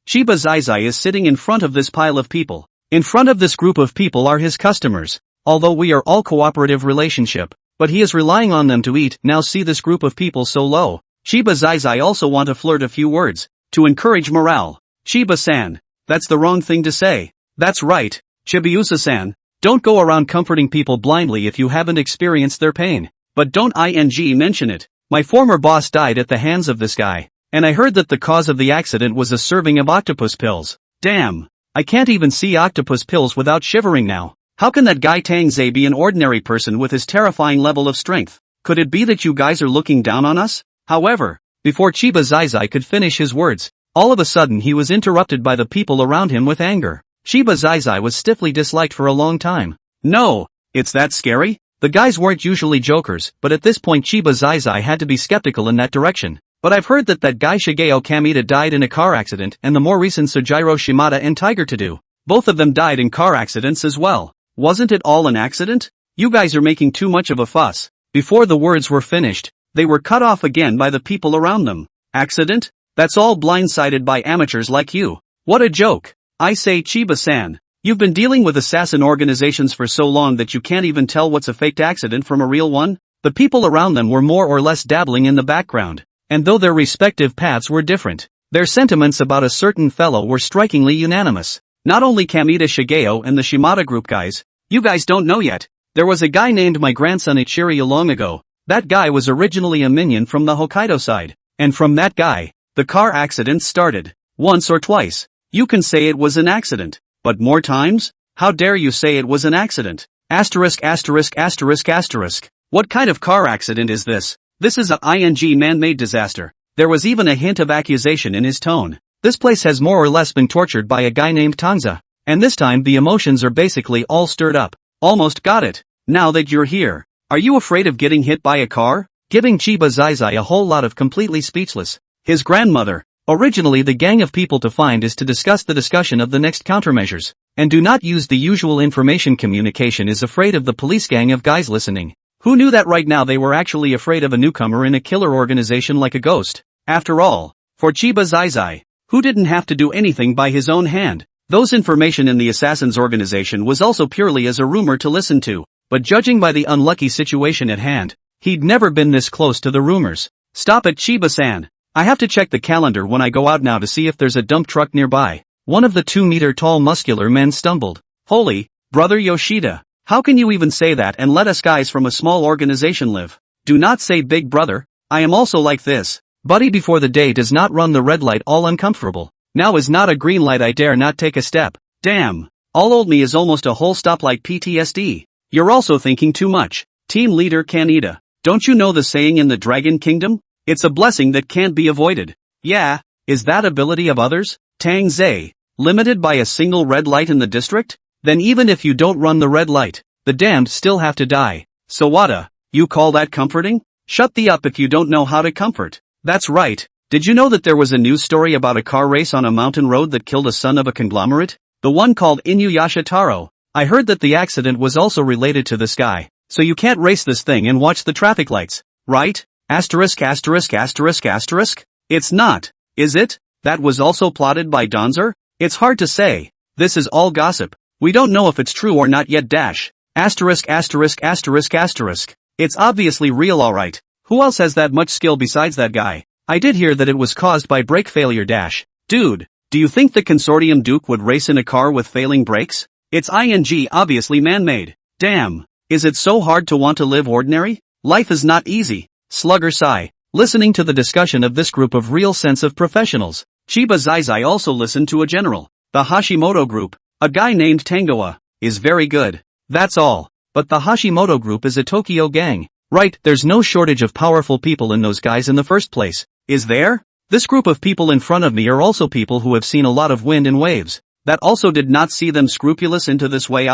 Chiba Zai is sitting in front of this pile of people. In front of this group of people are his customers. Although we are all cooperative relationship, but he is relying on them to eat. Now see this group of people so low. Chiba Zai also want to flirt a few words, to encourage morale. Chiba-san. That's the wrong thing to say. That's right, Chibiusa-san. Don't go around comforting people blindly if you haven't experienced their pain. But don't mention it. My former boss died at the hands of this guy, and I heard that the cause of the accident was a serving of octopus pills. Damn. I can't even see octopus pills without shivering now. How can that guy Tang Ze be an ordinary person with his terrifying level of strength? Could it be that you guys are looking down on us? However, before Chiba Zai could finish his words, all of a sudden he was interrupted by the people around him with anger. Chiba Zai was stiffly disliked for a long time. No, it's that scary? The guys weren't usually jokers, but at this point Chiba Zai had to be skeptical in that direction. But I've heard that guy Shigeo Kamita died in a car accident, and the more recent Sojiro Shimada and Tiger Tado. Both of them died in car accidents as well. Wasn't it all an accident? You guys are making too much of a fuss. Before the words were finished, they were cut off again by the people around them. Accident? That's all blindsided by amateurs like you. What a joke. I say Chiba-san, you've been dealing with assassin organizations for so long that you can't even tell what's a faked accident from a real one? The people around them were more or less dabbling in the background, and though their respective paths were different, their sentiments about a certain fellow were strikingly unanimous. Not only Kamita Shigeo and the Shimada group guys, you guys don't know yet. There was a guy named my grandson Ichiryu long ago. That guy was originally a minion from the Hokkaido side, and from that guy, the car accident started. Once or twice. You can say it was an accident, but more times? How dare you say it was an accident? Asterisk. What kind of car accident is this? This is a man-made disaster. There was even a hint of accusation in his tone. This place has more or less been tortured by a guy named Tang Ze, and this time the emotions are basically all stirred up. Almost got it. Now that you're here, are you afraid of getting hit by a car? Giving Chiba Zai a whole lot of completely speechless. His grandmother. Originally the gang of people to find is to discuss the discussion of the next countermeasures, and do not use the usual information communication is afraid of the police gang of guys listening. Who knew that right now they were actually afraid of a newcomer in a killer organization like a ghost? After all, for Chiba Zai, who didn't have to do anything by his own hand, those information in the assassins organization was also purely as a rumor to listen to, but judging by the unlucky situation at hand, he'd never been this close to the rumors. Stop it Chiba-san. I have to check the calendar when I go out now to see if there's a dump truck nearby. One of the 2-meter-tall muscular men stumbled. Holy, brother Yoshida, how can you even say that and let us guys from a small organization live? Do not say big brother, I am also like this. Buddy before the day does not run the red light all uncomfortable. Now is not a green light I dare not take a step. Damn, all old me is almost a whole stoplight PTSD. You're also thinking too much. Team leader Kaneda, don't you know the saying in the Dragon Kingdom? It's a blessing that can't be avoided. Yeah, is that ability of others? Tang Ze, limited by a single red light in the district? Then even if you don't run the red light, the damned still have to die. Sawada, you call that comforting? Shut the up if you don't know how to comfort. That's right. Did you know that there was a news story about a car race on a mountain road that killed a son of a conglomerate? The one called Inuyasha Taro. I heard that the accident was also related to this guy. So you can't race this thing and watch the traffic lights, right? Asterisk asterisk asterisk asterisk? It's not, is it? That was also plotted by Donzer? It's hard to say. This is all gossip. We don't know if it's true or not yet dash. Asterisk asterisk asterisk asterisk. It's obviously real alright. Who else has that much skill besides that guy? I did hear that it was caused by brake failure dash. Dude, do you think the Consortium Duke would race in a car with failing brakes? It's obviously man-made. Damn. Is it so hard to want to live ordinary? Life is not easy. Slugger sigh. Listening to the discussion of this group of real sense of professionals, Chiba Zai also listened to a general. The Hashimoto group, a guy named Tangoa, is very good. That's all. But the Hashimoto group is a Tokyo gang. Right, there's no shortage of powerful people in those guys in the first place. Is there? This group of people in front of me are also people who have seen a lot of wind and waves. That also did not see them scrupulous into this way.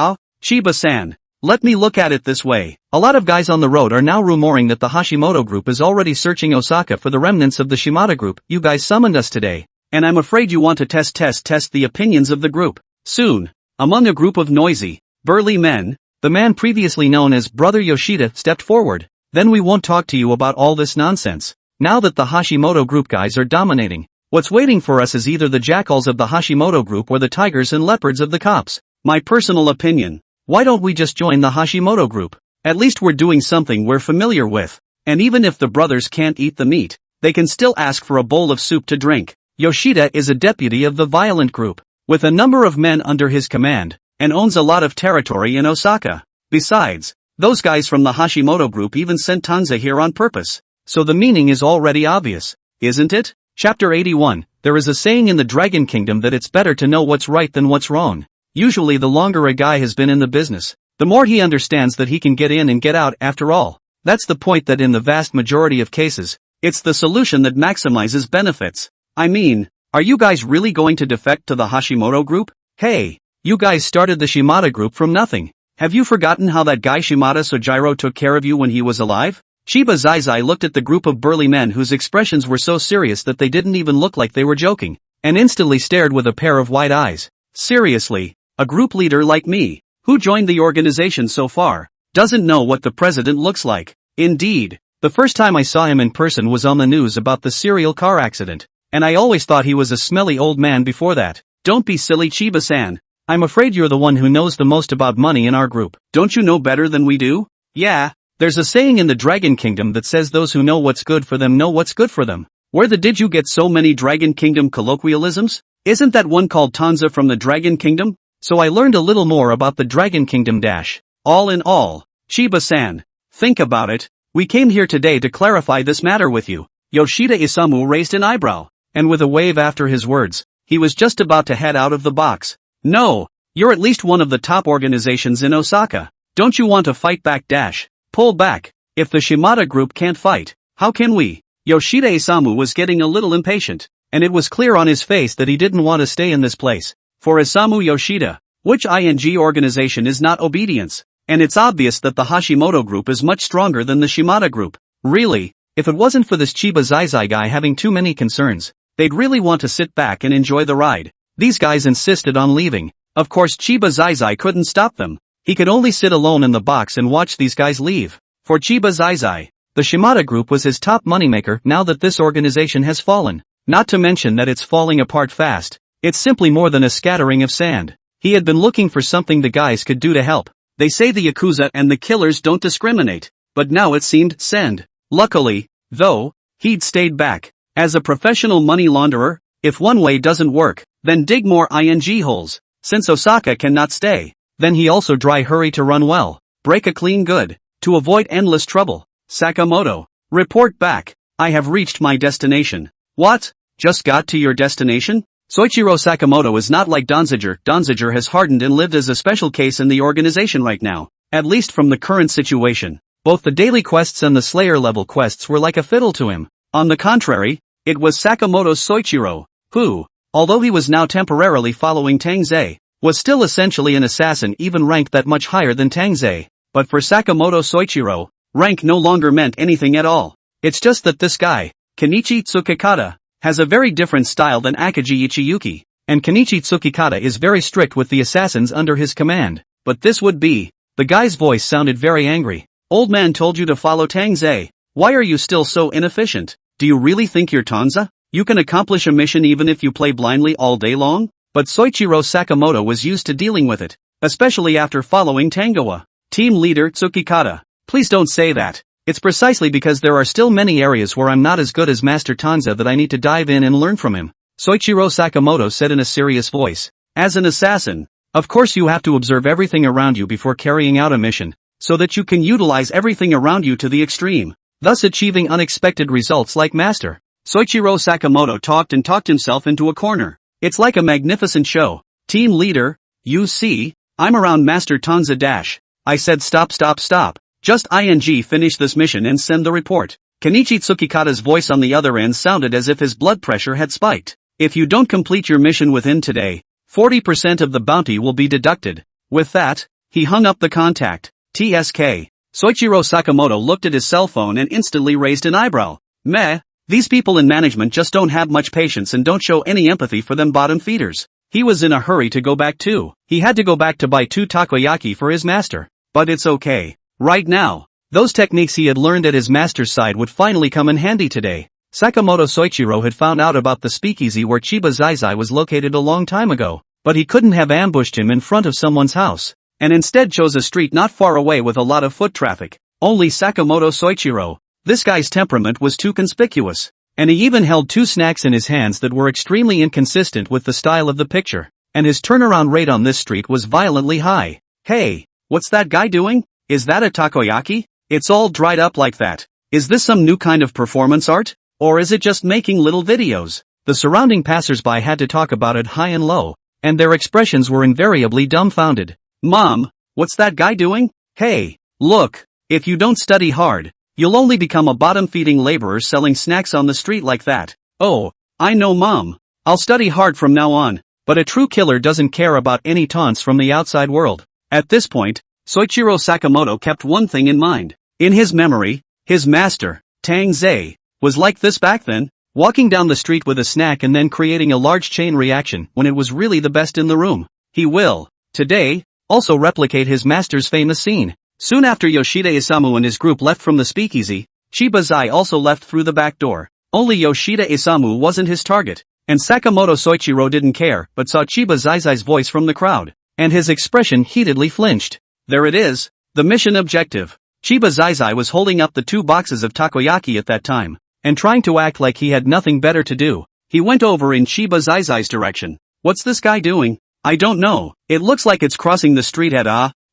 Chiba-san. Let me look at it this way. A lot of guys on the road are now rumoring that the Hashimoto group is already searching Osaka for the remnants of the Shimada group. You guys summoned us today. And I'm afraid you want to test the opinions of the group. Soon. Among a group of noisy, burly men, the man previously known as Brother Yoshida stepped forward. Then we won't talk to you about all this nonsense. Now that the Hashimoto group guys are dominating, what's waiting for us is either the jackals of the Hashimoto group or the tigers and leopards of the cops. My personal opinion. Why don't we just join the Hashimoto group? At least we're doing something we're familiar with. And even if the brothers can't eat the meat, they can still ask for a bowl of soup to drink. Yoshida is a deputy of the violent group, with a number of men under his command, and owns a lot of territory in Osaka. Besides, those guys from the Hashimoto group even sent Tang Ze here on purpose. So the meaning is already obvious, isn't it? Chapter 81, there is a saying in the Dragon Kingdom that it's better to know what's right than what's wrong. Usually the longer a guy has been in the business, the more he understands that he can get in and get out after all. That's the point, that in the vast majority of cases, it's the solution that maximizes benefits. I mean, are you guys really going to defect to the Hashimoto group? Hey, you guys started the Shimada group from nothing. Have you forgotten how that guy Shimada Sojiro took care of you when he was alive? Chiba Zai looked at the group of burly men whose expressions were so serious that they didn't even look like they were joking, and instantly stared with a pair of wide eyes. Seriously? A group leader like me, who joined the organization so far, doesn't know what the president looks like. Indeed, the first time I saw him in person was on the news about the serial car accident, and I always thought he was a smelly old man before that. Don't be silly, Chiba-san. I'm afraid you're the one who knows the most about money in our group. Don't you know better than we do? Yeah, there's a saying in the Dragon Kingdom that says those who know what's good for them know what's good for them. Where the did you get so many Dragon Kingdom colloquialisms? Isn't that one called Tang Ze from the Dragon Kingdom? So I learned a little more about the Dragon Kingdom dash. All in all, Chiba-san, think about it. We came here today to clarify this matter with you. Yoshida Isamu raised an eyebrow, and with a wave after his words, he was just about to head out of the box. No, you're at least one of the top organizations in Osaka. Don't you want to fight back dash? Pull back. If the Shimada group can't fight, how can we? Yoshida Isamu was getting a little impatient, and it was clear on his face that he didn't want to stay in this place. For Isamu Yoshida, which organization is not obedience? And it's obvious that the Hashimoto group is much stronger than the Shimada group. Really, if it wasn't for this Chiba Zai guy having too many concerns, they'd really want to sit back and enjoy the ride. These guys insisted on leaving. Of course Chiba Zai couldn't stop them. He could only sit alone in the box and watch these guys leave. For Chiba Zai, the Shimada group was his top moneymaker now that this organization has fallen. Not to mention that it's falling apart fast. It's simply more than a scattering of sand. He had been looking for something the guys could do to help. They say the Yakuza and the killers don't discriminate, but now it seemed send. Luckily, though, he'd stayed back. As a professional money launderer, if one way doesn't work, then dig more holes. Since Osaka cannot stay, then he also hurry to run well, break a clean good, to avoid endless trouble. Sakamoto, report back. I have reached my destination. What? Just got to your destination? Soichiro Sakamoto is not like Donziger. Donziger has hardened and lived as a special case in the organization right now, at least from the current situation. Both the daily quests and the Slayer level quests were like a fiddle to him. On the contrary, it was Sakamoto's Soichiro, who, although he was now temporarily following Tang Ze, was still essentially an assassin even ranked that much higher than Tang Ze. But for Sakamoto Soichiro, rank no longer meant anything at all. It's just that this guy, Kenichi Tsukikata, has a very different style than Akagi Ichiyuki. and Kenichi Tsukikata is very strict with the assassins under his command. But this would be. The guy's voice sounded very angry. Old man told you to follow Tang Ze. Why are you still so inefficient? Do you really think you're Tang Ze? You can accomplish a mission even if you play blindly all day long? But Soichiro Sakamoto was used to dealing with it, especially after following Tangoa. Team leader Tsukikata. Please don't say that. It's precisely because there are still many areas where I'm not as good as Master Tang Ze that I need to dive in and learn from him. Soichiro Sakamoto said in a serious voice. As an assassin, of course you have to observe everything around you before carrying out a mission, so that you can utilize everything around you to the extreme, thus achieving unexpected results like Master. Soichiro Sakamoto talked himself into a corner. It's like a magnificent show. Team leader, you see, I'm around Master Tang Ze dash. I said stop. Just finish this mission and send the report. Kenichi Tsukikata's voice on the other end sounded as if his blood pressure had spiked. If you don't complete your mission within today, 40% of the bounty will be deducted. With that, he hung up the contact. TSK. Soichiro Sakamoto looked at his cell phone and instantly raised an eyebrow. Meh. These people in management just don't have much patience and don't show any empathy for them bottom feeders. He was in a hurry to go back too. He had to go back to buy 2 takoyaki for his master. But it's okay. Right now, those techniques he had learned at his master's side would finally come in handy today. Sakamoto Soichiro had found out about the speakeasy where Chiba Zai was located a long time ago, but he couldn't have ambushed him in front of someone's house, and instead chose a street not far away with a lot of foot traffic. Only Sakamoto Soichiro. This guy's temperament was too conspicuous, and he even held 2 snacks in his hands that were extremely inconsistent with the style of the picture, and his turnaround rate on this street was violently high. Hey, what's that guy doing? Is that a takoyaki? It's all dried up like that. Is this some new kind of performance art? Or is it just making little videos? The surrounding passersby had to talk about it high and low, and their expressions were invariably dumbfounded. Mom, what's that guy doing? Hey, look, if you don't study hard, you'll only become a bottom-feeding laborer selling snacks on the street like that. Oh, I know Mom. I'll study hard from now on. But a true killer doesn't care about any taunts from the outside world. At this point, Soichiro Sakamoto kept one thing in mind. In his memory, his master, Tang Ze, was like this back then, walking down the street with a snack and then creating a large chain reaction when it was really the best in the room. He will, today, also replicate his master's famous scene. Soon after Yoshida Isamu and his group left from the speakeasy, Chiba Zai also left through the back door. Only Yoshida Isamu wasn't his target, and Sakamoto Soichiro didn't care but saw Chiba Zai's voice from the crowd, and his expression heatedly flinched. There it is, the mission objective. Chiba Zai was holding up the 2 boxes of takoyaki at that time, and trying to act like he had nothing better to do. He went over in Chiba Zai's direction. What's this guy doing? I don't know. It looks like it's crossing the street at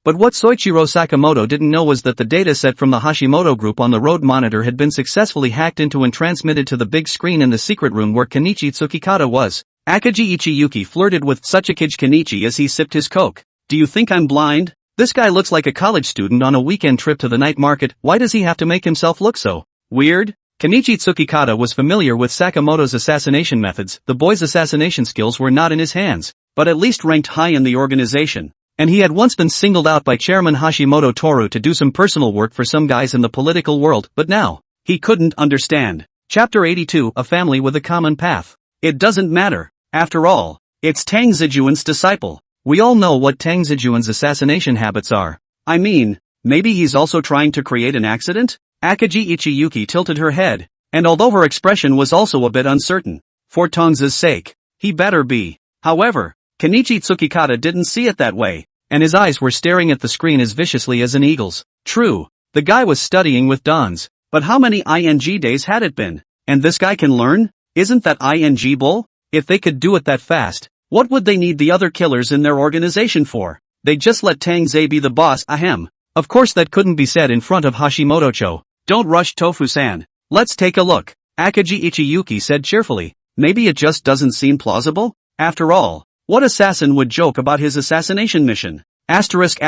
But what Soichiro Sakamoto didn't know was that the dataset from the Hashimoto group on the road monitor had been successfully hacked into and transmitted to the big screen in the secret room where Kenichi Tsukikata was. Akaji Ichiyuki flirted with Tsukikage Kenichi as he sipped his coke. Do you think I'm blind? This guy looks like a college student on a weekend trip to the night market. Why does he have to make himself look so weird? Kenichi Tsukikata was familiar with Sakamoto's assassination methods. The boy's assassination skills were not in his hands, but at least ranked high in the organization. And he had once been singled out by Chairman Hashimoto Toru to do some personal work for some guys in the political world, but now, he couldn't understand. Chapter 82, A Family with a Common Path. It doesn't matter. After all, it's Tang Zejuan's disciple. We all know what Tang Zejuan's assassination habits are. I mean, maybe he's also trying to create an accident? Akaji Ichiyuki tilted her head, and although her expression was also a bit uncertain, for Tang Ze's sake, he better be. However, Kenichi Tsukikata didn't see it that way, and his eyes were staring at the screen as viciously as an eagle's. True, the guy was studying with Dons, but how many ing days had it been? And this guy can learn? Isn't that ing bull? If they could do it that fast, what would they need the other killers in their organization for? They'd just let Tang Ze be the boss. Ahem. Of course that couldn't be said in front of Hashimoto-cho. Don't rush Tofu-san. Let's take a look. Akaji Ichiyuki said cheerfully. Maybe it just doesn't seem plausible? After all, what assassin would joke about his assassination mission? Asterisk.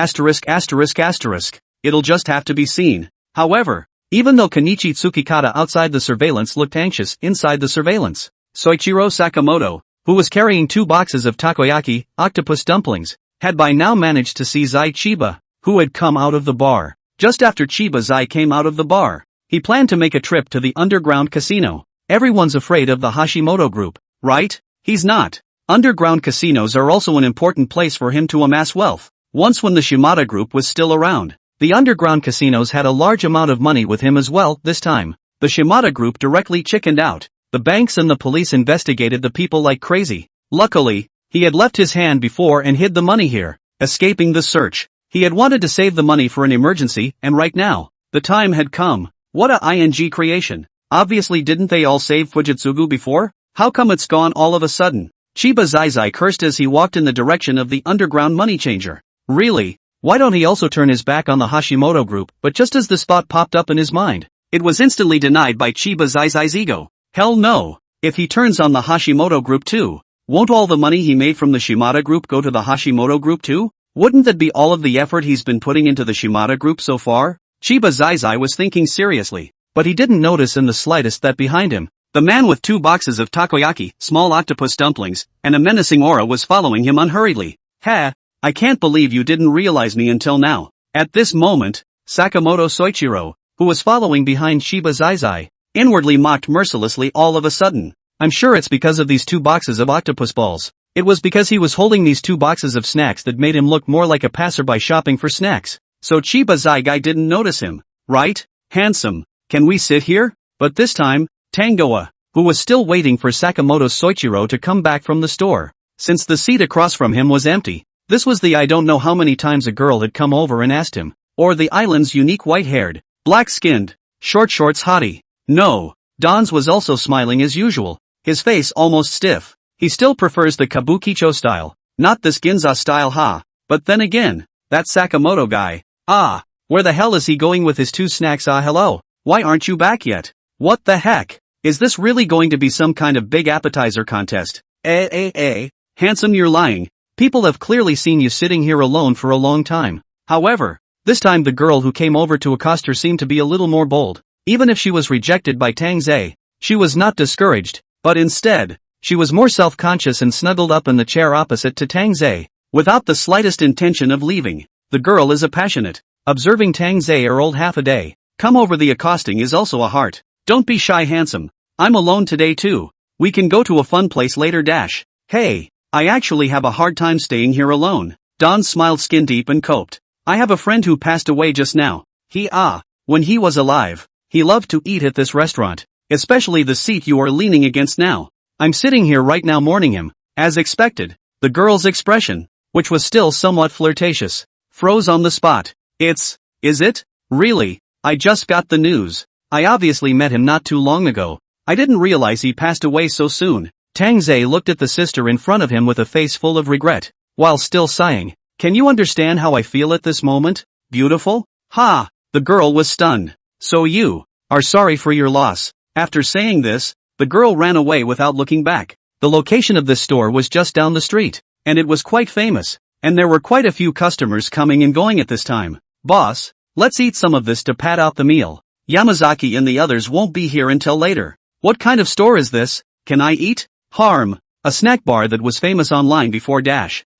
It'll just have to be seen. However, even though Kenichi Tsukikata outside the surveillance looked anxious inside the surveillance, Soichiro Sakamoto, who was carrying 2 boxes of takoyaki, octopus dumplings, had by now managed to see Zai Chiba, who had come out of the bar. Just after Chiba Zai came out of the bar, he planned to make a trip to the underground casino. Everyone's afraid of the Hashimoto group, right? He's not. Underground casinos are also an important place for him to amass wealth. Once when the Shimada group was still around, the underground casinos had a large amount of money with him as well. This time, the Shimada group directly chickened out. The banks and the police investigated the people like crazy. Luckily, he had left his hand before and hid the money here, escaping the search. He had wanted to save the money for an emergency, and right now, the time had come. What a ing creation. Obviously didn't they all save Fujitsugu before? How come it's gone all of a sudden? Chiba Zai cursed as he walked in the direction of the underground money changer. Really? Why don't he also turn his back on the Hashimoto group? But just as the spot popped up in his mind, it was instantly denied by Chiba Zai's ego. Hell no. If he turns on the Hashimoto group too, won't all the money he made from the Shimada group go to the Hashimoto group too? Wouldn't that be all of the effort he's been putting into the Shimada group so far? Chiba Zai was thinking seriously, but he didn't notice in the slightest that behind him, the man with 2 boxes of takoyaki, small octopus dumplings, and a menacing aura was following him unhurriedly. Ha! I can't believe you didn't realize me until now. At this moment, Sakamoto Soichiro, who was following behind Chiba Zai, inwardly mocked mercilessly all of a sudden. I'm sure it's because of these 2 boxes of octopus balls. It was because he was holding these 2 boxes of snacks that made him look more like a passerby shopping for snacks. So Chiba Zai didn't notice him, right? Handsome, can we sit here? But this time, Tangoa, who was still waiting for Sakamoto Soichiro to come back from the store, since the seat across from him was empty. This was the I don't know how many times a girl had come over and asked him, or the island's unique white-haired, black-skinned, short shorts hottie. No, Don's was also smiling as usual, his face almost stiff. He still prefers the Kabukicho style, not this Ginza style but then again, that Sakamoto guy, where the hell is he going with his 2 snacks? Hello, why aren't you back yet? What the heck? Is this really going to be some kind of big appetizer contest? Handsome, you're lying. People have clearly seen you sitting here alone for a long time. However, this time the girl who came over to accost her seemed to be a little more bold. Even if she was rejected by Tang Ze, she was not discouraged, but instead, she was more self-conscious and snuggled up in the chair opposite to Tang Ze, without the slightest intention of leaving. The girl is a passionate, observing Tang Ze old half a day. Come over, the accosting is also a heart. Don't be shy, handsome. I'm alone today too. We can go to a fun place later. Hey, I actually have a hard time staying here alone. Don smiled skin deep and coped. I have a friend who passed away just now. When he was alive, he loved to eat at this restaurant, especially the seat you are leaning against now. I'm sitting here right now mourning him. As expected, the girl's expression, which was still somewhat flirtatious, froze on the spot. Is it? Really? I just got the news. I obviously met him not too long ago. I didn't realize he passed away so soon. Tang Ze looked at the sister in front of him with a face full of regret, while still sighing. Can you understand how I feel at this moment? Beautiful? The girl was stunned. So you are sorry for your loss. After saying this, the girl ran away without looking back. The location of this store was just down the street, and it was quite famous, and there were quite a few customers coming and going at this time. Boss, let's eat some of this to pad out the meal. Yamazaki and the others won't be here until later. What kind of store is this? Can I eat? A snack bar that was famous online before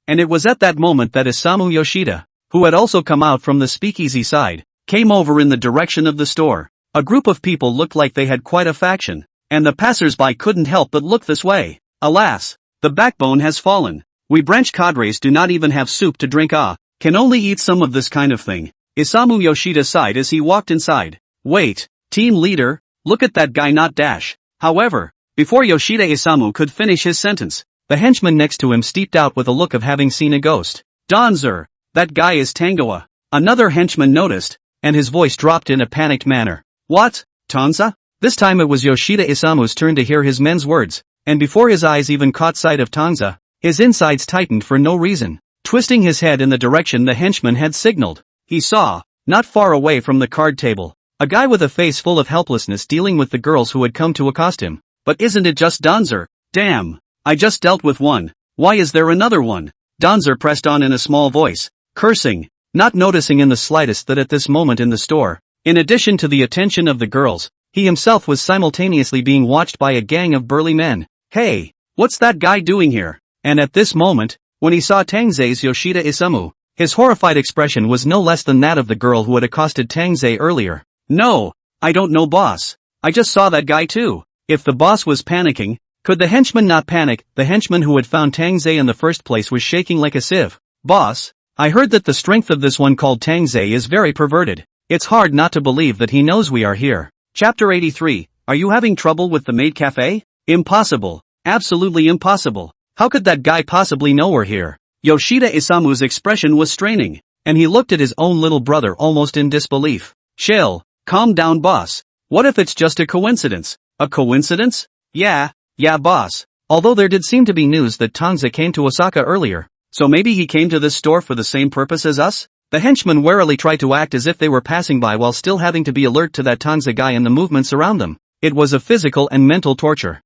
and it was at that moment that Isamu Yoshida, who had also come out from the speakeasy side, came over in the direction of the store. A group of people looked like they had quite a faction, and the passers-by couldn't help but look this way. Alas, the backbone has fallen. We branch cadres do not even have soup to drink. Can only eat some of this kind of thing. Isamu Yoshida sighed as he walked inside. Wait, team leader, look at that guy, not However, before Yoshida Isamu could finish his sentence, the henchman next to him steeped out with a look of having seen a ghost. Donzer, that guy is Tangoa. Another henchman noticed, and his voice dropped in a panicked manner. What, Tanza? This time it was Yoshida Isamu's turn to hear his men's words, and before his eyes even caught sight of Tanza, his insides tightened for no reason. Twisting his head in the direction the henchman had signaled, he saw, not far away from the card table, a guy with a face full of helplessness dealing with the girls who had come to accost him. But isn't it just Donzer? Damn, I just dealt with one. Why is there another one? Donzer pressed on in a small voice, cursing, not noticing in the slightest that at this moment in the store, in addition to the attention of the girls, he himself was simultaneously being watched by a gang of burly men. Hey, what's that guy doing here? And at this moment, when he saw Tang Ze's Yoshida Isamu, his horrified expression was no less than that of the girl who had accosted Tang Ze earlier. No, I don't know, boss. I just saw that guy too. If the boss was panicking, Could the henchman not panic? The henchman who had found Tang Ze in the first place was shaking like a sieve. Boss, I heard that the strength of this one called Tang Ze is very perverted. It's hard not to believe that he knows we are here. Chapter 83, Are you having trouble with the maid cafe? Impossible. Absolutely impossible. How could that guy possibly know we're here? Yoshida Isamu's expression was straining, and he looked at his own little brother almost in disbelief. Chill, calm down boss. What if it's just a coincidence? A coincidence? Yeah, boss. Although there did seem to be news that Tang Ze came to Osaka earlier, so maybe he came to this store for the same purpose as us? The henchmen warily tried to act as if they were passing by while still having to be alert to that Tang Ze guy and the movements around them. It was a physical and mental torture.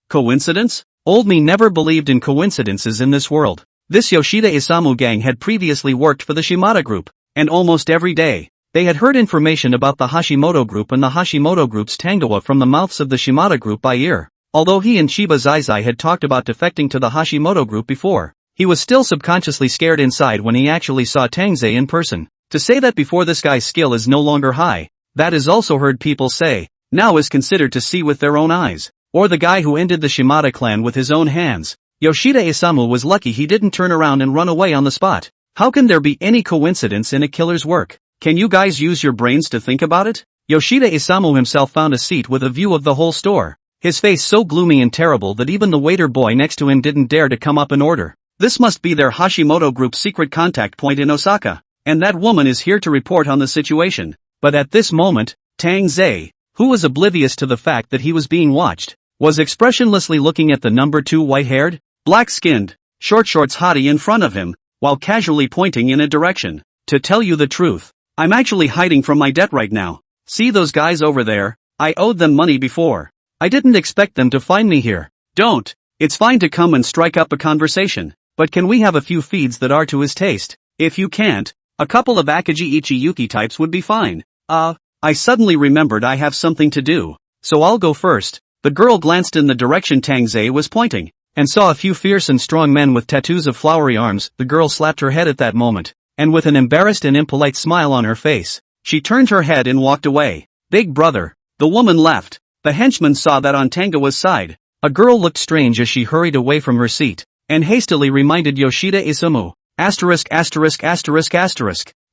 Coincidence? Old me never believed in coincidences in this world. This Yoshida Isamu gang had previously worked for the Shimada group, and almost every day, they had heard information about the Hashimoto group and the Hashimoto group's Tangoa from the mouths of the Shimada group by ear. Although he and Chiba Zai had talked about defecting to the Hashimoto group before, he was still subconsciously scared inside when he actually saw Tang Ze in person. To say that before this guy's skill is no longer high, that is also heard people say, now is considered to see with their own eyes. Or the guy who ended the Shimada clan with his own hands. Yoshida Isamu was lucky he didn't turn around and run away on the spot. How can there be any coincidence in a killer's work? Can you guys use your brains to think about it? Yoshida Isamu himself found a seat with a view of the whole store. His face so gloomy and terrible that even the waiter boy next to him didn't dare to come up and order. This must be their Hashimoto group's secret contact point in Osaka. And that woman is here to report on the situation. But at this moment, Tang Ze, who was oblivious to the fact that he was being watched, was expressionlessly looking at the number 2 white-haired, black-skinned, short-shorts hottie in front of him, while casually pointing in a direction. To tell you the truth, I'm actually hiding from my debt right now. See those guys over there? I owed them money before. I didn't expect them to find me here. Don't. It's fine to come and strike up a conversation, but can we have a few feeds that are to his taste? If you can't, a couple of Akaji Ichiyuki types would be fine. I suddenly remembered I have something to do, so I'll go first. The girl glanced in the direction Tang Ze was pointing, and saw a few fierce and strong men with tattoos of flowery arms. The girl slapped her head at that moment, and with an embarrassed and impolite smile on her face, she turned her head and walked away. Big brother. The woman left. The henchman saw that on Tangoa's side. A girl looked strange as she hurried away from her seat, and hastily reminded Yoshida Isamu.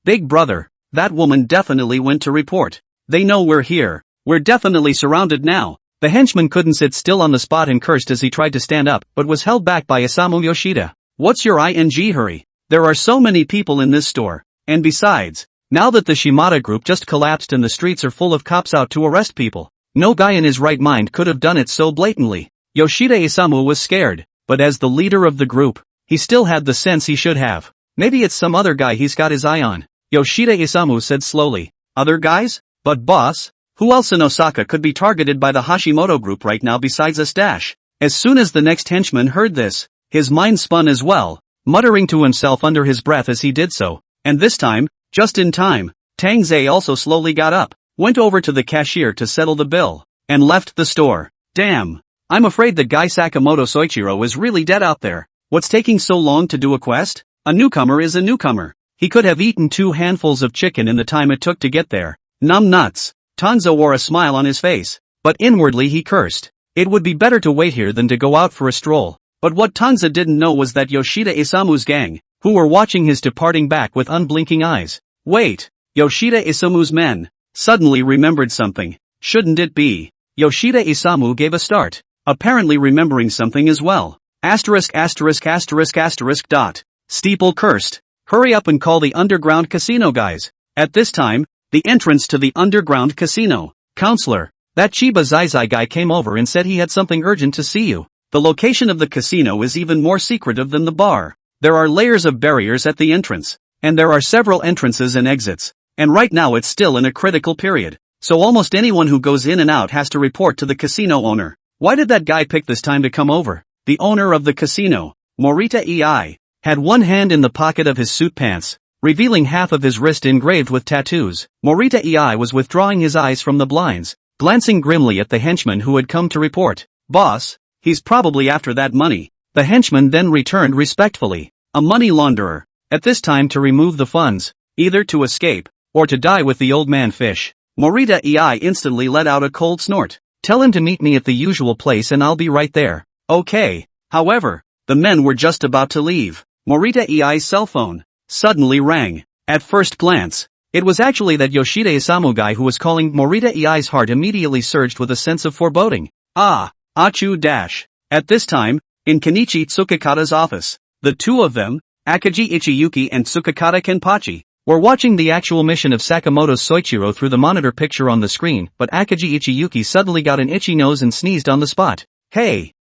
Big brother. That woman definitely went to report. They know we're here. We're definitely surrounded now. The henchman couldn't sit still on the spot and cursed as he tried to stand up, but was held back by Isamu Yoshida. What's your hurry? There are so many people in this store. And besides, now that the Shimada group just collapsed and the streets are full of cops out to arrest people, no guy in his right mind could have done it so blatantly. Yoshida Isamu was scared, but as the leader of the group, he still had the sense he should have. Maybe it's some other guy he's got his eye on. Yoshida Isamu said slowly. Other guys? But boss, who else in Osaka could be targeted by the Hashimoto group right now besides us? As soon as the next henchman heard this, his mind spun as well, muttering to himself under his breath as he did so, and this time, just in time, Tang Ze also slowly got up, went over to the cashier to settle the bill, and left the store. Damn. I'm afraid the guy Sakamoto Soichiro is really dead out there. What's taking so long to do a quest? A newcomer is a newcomer. He could have eaten 2 handfuls of chicken in the time it took to get there. Numb nuts. Tang Ze wore a smile on his face, but inwardly he cursed. It would be better to wait here than to go out for a stroll. But what Tang Ze didn't know was that Yoshida Isamu's gang, who were watching his departing back with unblinking eyes. Wait, Yoshida Isamu's men, suddenly remembered something. Shouldn't it be? Yoshida Isamu gave a start, apparently remembering something as well. Steeple cursed. Hurry up and call the underground casino guys. At this time, the entrance to the underground casino. Counselor, that Chiba Zai guy came over and said he had something urgent to see you. The location of the casino is even more secretive than the bar. There are layers of barriers at the entrance, and there are several entrances and exits, and right now it's still in a critical period, so almost anyone who goes in and out has to report to the casino owner. Why did that guy pick this time to come over? The owner of the casino, Morita EI, had one hand in the pocket of his suit pants, revealing half of his wrist engraved with tattoos. Morita EI was withdrawing his eyes from the blinds, glancing grimly at the henchman who had come to report. Boss, he's probably after that money. The henchman then returned respectfully. A money launderer. At this time to remove the funds, either to escape, or to die with the old man fish. Morita EI instantly let out a cold snort. Tell him to meet me at the usual place and I'll be right there. Okay. However, the men were just about to leave. Morita Ei's cell phone suddenly rang. At first glance, it was actually that Yoshida Isamu guy who was calling. Morita Ei's heart immediately surged with a sense of foreboding. Achu dash. At this time, in Kenichi Tsukikata's office, the two of them, Akagi Ichiyuki and Tsukikata Kenpachi, were watching the actual mission of Sakamoto's Soichiro through the monitor picture on the screen, but Akagi Ichiyuki suddenly got an itchy nose and sneezed on the spot. Hey,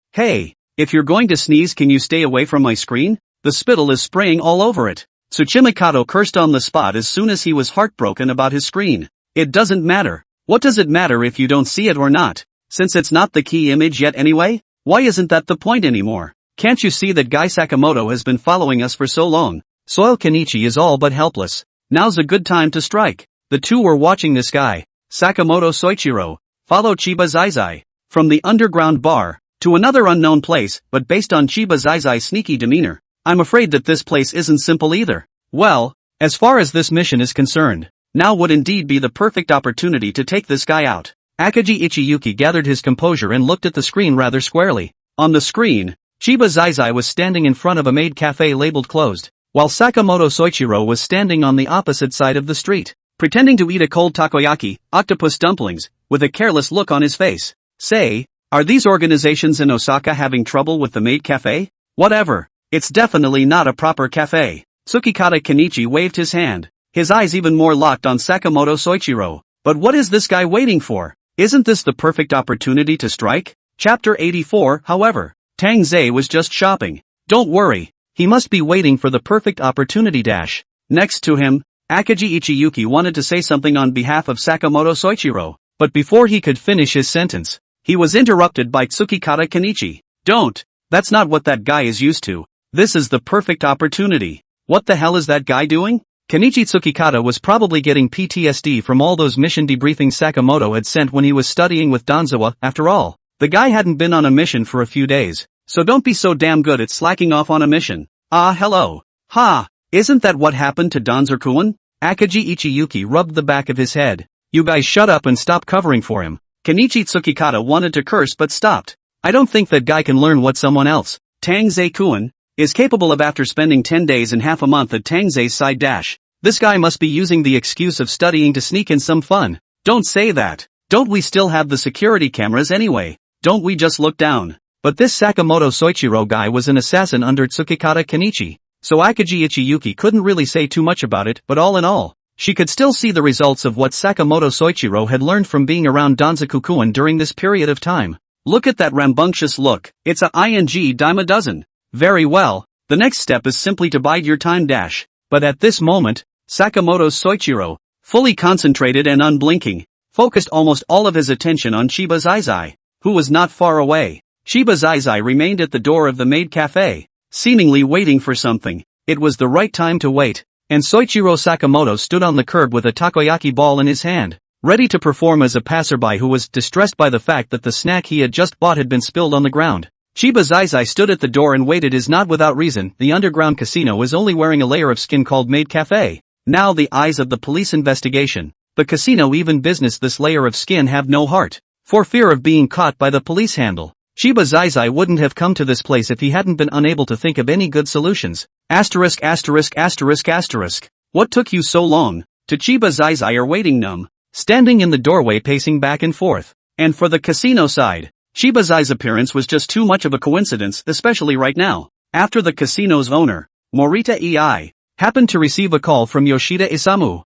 if you're going to sneeze, can you stay away from my screen? The spittle is spraying all over it. Tsuchimikato cursed on the spot as soon as he was heartbroken about his screen. It doesn't matter. What does it matter if you don't see it or not? Since it's not the key image yet anyway? Why isn't that the point anymore? Can't you see that guy Sakamoto has been following us for so long? Soil Kenichi is all but helpless. Now's a good time to strike. The two were watching this guy, Sakamoto Soichiro, follow Chiba Zai from the underground bar to another unknown place, but based on Chiba Zai's sneaky demeanor, I'm afraid that this place isn't simple either. Well, as far as this mission is concerned, now would indeed be the perfect opportunity to take this guy out. Akagi Ichiyuki gathered his composure and looked at the screen rather squarely. On the screen, Chiba Zai was standing in front of a maid cafe labeled closed, while Sakamoto Soichiro was standing on the opposite side of the street, pretending to eat a cold takoyaki, octopus dumplings, with a careless look on his face. Say, are these organizations in Osaka having trouble with the maid cafe? Whatever, it's definitely not a proper cafe. Tsukikata Kenichi waved his hand, his eyes even more locked on Sakamoto Soichiro. But what is this guy waiting for? Isn't this the perfect opportunity to strike? Chapter 84. However, Tang Ze was just shopping. Don't worry, he must be waiting for the perfect opportunity dash. Next to him, Akagi Ichiyuki wanted to say something on behalf of Sakamoto Soichiro, but before he could finish his sentence, he was interrupted by Tsukikata Kenichi. Don't, that's not what that guy is used to. This is the perfect opportunity. What the hell is that guy doing? Kenichi Tsukikata was probably getting PTSD from all those mission debriefings Sakamoto had sent when he was studying with Danzawa. After all, the guy hadn't been on a mission for a few days, so don't be so damn good at slacking off on a mission. Hello. Isn't that what happened to Danzer-kun? Akagi Ichiyuki rubbed the back of his head. You guys shut up and stop covering for him. Kenichi Tsukikata wanted to curse but stopped. I don't think that guy can learn what someone else, Tang Ze-kun, is capable of after spending 10 days and half a month at Tang Ze's side dash. This guy must be using the excuse of studying to sneak in some fun. Don't say that. Don't we still have the security cameras anyway? Don't we just look down? But this Sakamoto Soichiro guy was an assassin under Tsukikata Kenichi, so Akagi Ichiyuki couldn't really say too much about it, but all in all, she could still see the results of what Sakamoto Soichiro had learned from being around Danzaku-kun during this period of time. Look at that rambunctious look. It's a ing dime a dozen. Very well, the next step is simply to bide your time dash. But at this moment, Sakamoto Soichiro, fully concentrated and unblinking, focused almost all of his attention on Chiba Zai, who was not far away. Chiba Zai remained at the door of the maid cafe, seemingly waiting for something. It was the right time to wait, and Soichiro Sakamoto stood on the curb with a takoyaki ball in his hand, ready to perform as a passerby who was distressed by the fact that the snack he had just bought had been spilled on the ground. Chiba Zai stood at the door and waited is not without reason. The underground casino is only wearing a layer of skin called maid cafe. Now the eyes of the police investigation, the casino even business this layer of skin have no heart, for fear of being caught by the police handle. Chiba Zai wouldn't have come to this place if he hadn't been unable to think of any good solutions. What took you so long? To Chiba Zai are waiting numb, standing in the doorway pacing back and forth. And for the casino side, Chiba Zai's appearance was just too much of a coincidence, especially right now, after the casino's owner, Morita Ei, happened to receive a call from Yoshida Isamu.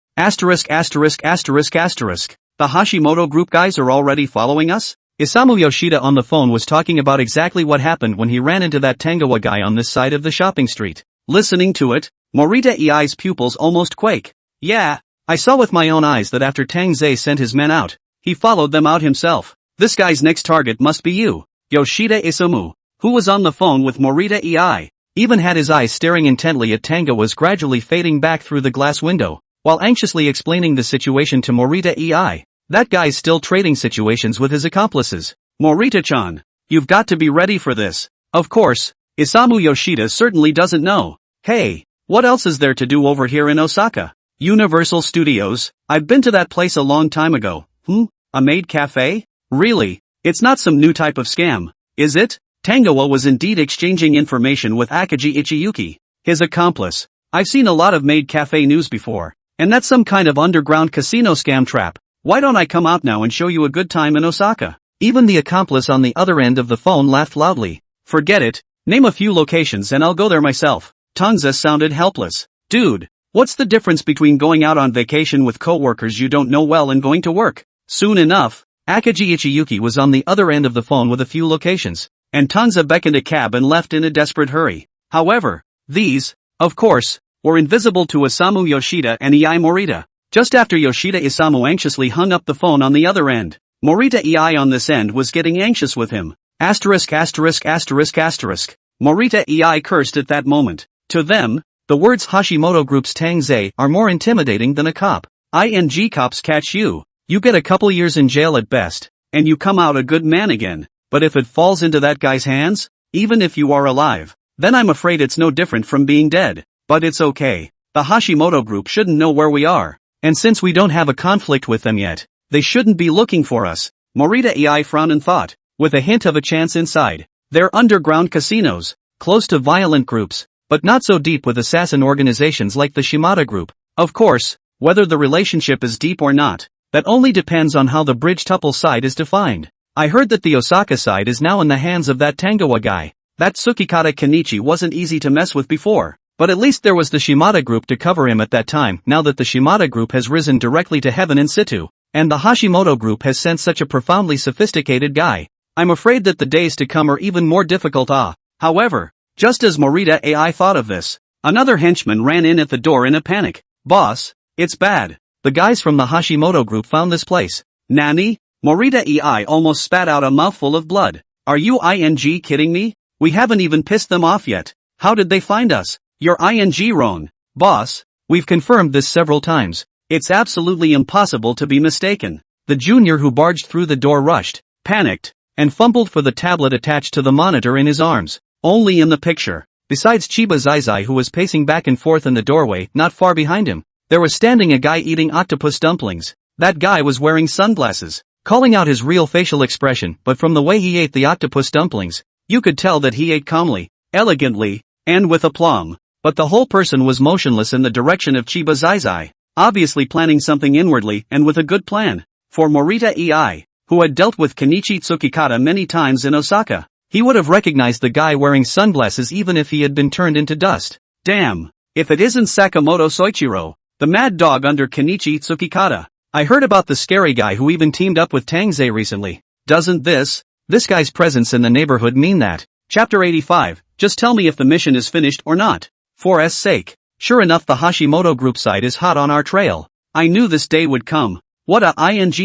The Hashimoto group guys are already following us? Isamu Yoshida on the phone was talking about exactly what happened when he ran into that Tangoa guy on this side of the shopping street. Listening to it, Morita Ei's pupils almost quake. Yeah, I saw with my own eyes that after Tang Ze sent his men out, he followed them out himself. This guy's next target must be you, Yoshida Isamu, who was on the phone with Morita Ei, even had his eyes staring intently at Tangoa's gradually fading back through the glass window, while anxiously explaining the situation to Morita Ei. That guy's still trading situations with his accomplices. Morita-chan, you've got to be ready for this. Of course, Isamu Yoshida certainly doesn't know. Hey, what else is there to do over here in Osaka? Universal Studios, I've been to that place a long time ago. A maid cafe? Really? It's not some new type of scam, is it? Tangoa was indeed exchanging information with Akagi Ichiyuki, his accomplice. I've seen a lot of maid cafe news before, and that's some kind of underground casino scam trap. Why don't I come out now and show you a good time in Osaka? Even the accomplice on the other end of the phone laughed loudly. Forget it, name a few locations and I'll go there myself. Tang Ze sounded helpless. Dude, what's the difference between going out on vacation with coworkers you don't know well and going to work? Soon enough, Akagi Ichiyuki was on the other end of the phone with a few locations, and Tang Ze beckoned a cab and left in a desperate hurry. However, these, of course, were invisible to Isamu Yoshida and Ei Morita. Just after Yoshida Isamu anxiously hung up the phone on the other end, Morita Ei on this end was getting anxious with him. Morita Ei cursed at that moment. To them, the words Hashimoto Group's Tang Ze are more intimidating than a cop. Cops catch you. You get a couple years in jail at best, and you come out a good man again. But if it falls into that guy's hands, even if you are alive, then I'm afraid it's no different from being dead. But it's okay. The Hashimoto Group shouldn't know where we are. And since we don't have a conflict with them yet, they shouldn't be looking for us. Morita Ei frowned and thought, with a hint of a chance inside. They're underground casinos, close to violent groups, but not so deep with assassin organizations like the Shimada Group. Of course, whether the relationship is deep or not, that only depends on how the bridge tuple side is defined. I heard that the Osaka side is now in the hands of that Tangoa guy. That Tsukikata Kenichi wasn't easy to mess with before. But at least there was the Shimada Group to cover him at that time. Now that the Shimada Group has risen directly to heaven in situ, and the Hashimoto Group has sent such a profoundly sophisticated guy, I'm afraid that the days to come are even more difficult. However, just as Morita Ei thought of this, another henchman ran in at the door in a panic. Boss, it's bad. The guys from the Hashimoto Group found this place. Nani? Morita Ei almost spat out a mouthful of blood. Are you kidding me? We haven't even pissed them off yet. How did they find us? You're wrong. Boss, we've confirmed this several times. It's absolutely impossible to be mistaken. The junior who barged through the door rushed, panicked, and fumbled for the tablet attached to the monitor in his arms. Only in the picture, besides Chiba Zai who was pacing back and forth in the doorway not far behind him, there was standing a guy eating octopus dumplings. That guy was wearing sunglasses, calling out his real facial expression, but from the way he ate the octopus dumplings, you could tell that he ate calmly, elegantly, and with aplomb. But the whole person was motionless in the direction of Chiba Zai, obviously planning something inwardly and with a good plan. For Morita Ei, who had dealt with Kenichi Tsukikata many times in Osaka, he would have recognized the guy wearing sunglasses even if he had been turned into dust. Damn, if it isn't Sakamoto Soichiro, the mad dog under Kenichi Tsukikata. I heard about the scary guy who even teamed up with Tang Ze recently. Doesn't this guy's presence in the neighborhood mean that? Chapter 85, just tell me if the mission is finished or not. For S sake. Sure enough, the Hashimoto Group side is hot on our trail. I knew this day would come. What a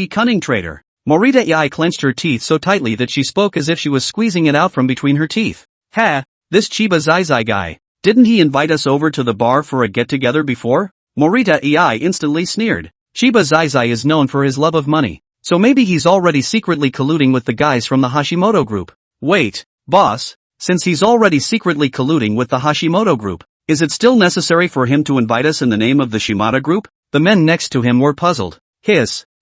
cunning traitor. Morita Ei clenched her teeth so tightly that she spoke as if she was squeezing it out from between her teeth. This Chiba Zai guy, didn't he invite us over to the bar for a get-together before? Morita Ei instantly sneered. Chiba Zai is known for his love of money, so maybe he's already secretly colluding with the guys from the Hashimoto Group. Wait, boss, since he's already secretly colluding with the Hashimoto Group, is it still necessary for him to invite us in the name of the Shimada Group? The men next to him were puzzled.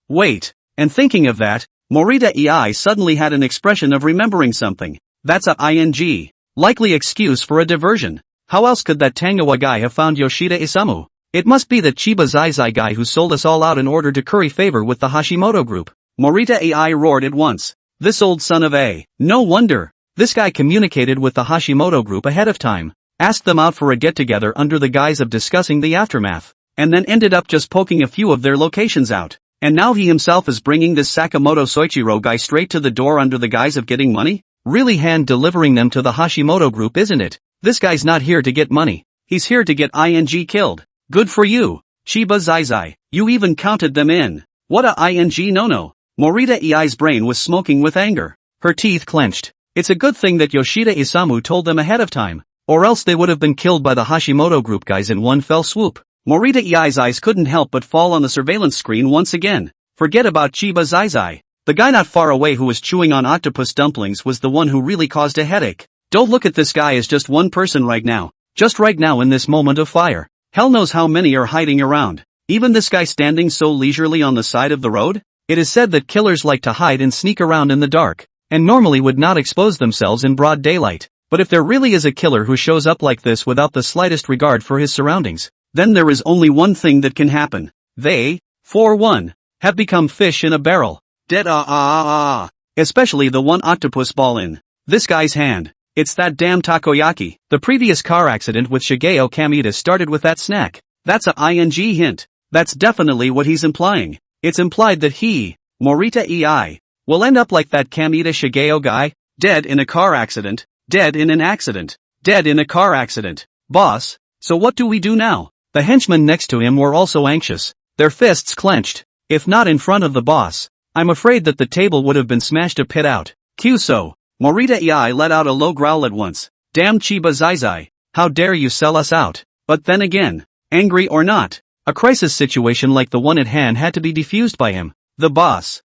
Wait, and thinking of that, Morita Ei suddenly had an expression of remembering something. That's a likely excuse for a diversion. How else could that Tangoa guy have found Yoshida Isamu? It must be that Chiba Zai guy who sold us all out in order to curry favor with the Hashimoto Group. Morita Ei roared at once. This old son of a. No wonder. This guy communicated with the Hashimoto Group ahead of time, asked them out for a get-together under the guise of discussing the aftermath, and then ended up just poking a few of their locations out. And now he himself is bringing this Sakamoto Soichiro guy straight to the door under the guise of getting money? Really hand-delivering them to the Hashimoto Group, isn't it? This guy's not here to get money. He's here to get killed. Good for you, Chiba Zai. You even counted them in. What a no-no. Morita Ei's brain was smoking with anger. Her teeth clenched. It's a good thing that Yoshida Isamu told them ahead of time, or else they would have been killed by the Hashimoto Group guys in one fell swoop. Morita Ei's eyes couldn't help but fall on the surveillance screen once again. Forget about Chiba Zai. The guy not far away who was chewing on octopus dumplings was the one who really caused a headache. Don't look at this guy as just one person right now. Just right now in this moment of fire. Hell knows how many are hiding around. Even this guy standing so leisurely on the side of the road? It is said that killers like to hide and sneak around in the dark, and normally would not expose themselves in broad daylight. But if there really is a killer who shows up like this without the slightest regard for his surroundings, then there is only one thing that can happen. They, for one, have become fish in a barrel. Dead Especially the one octopus ball in this guy's hand. It's that damn takoyaki. The previous car accident with Shigeo Kamita started with that snack. That's a ing hint. That's definitely what he's implying. It's implied that he, Morita ei, will end up like that Kamita Shigeo guy, dead in a car accident, dead in an accident, dead in a car accident. Boss, so what do we do now? The henchmen next to him were also anxious, their fists clenched. If not in front of the boss, I'm afraid that the table would have been smashed a pit out. Kyuso, Morita ei let out a low growl at once. Damn Chiba Zai, how dare you sell us out? But then again, angry or not, a crisis situation like the one at hand had to be defused by him. The boss.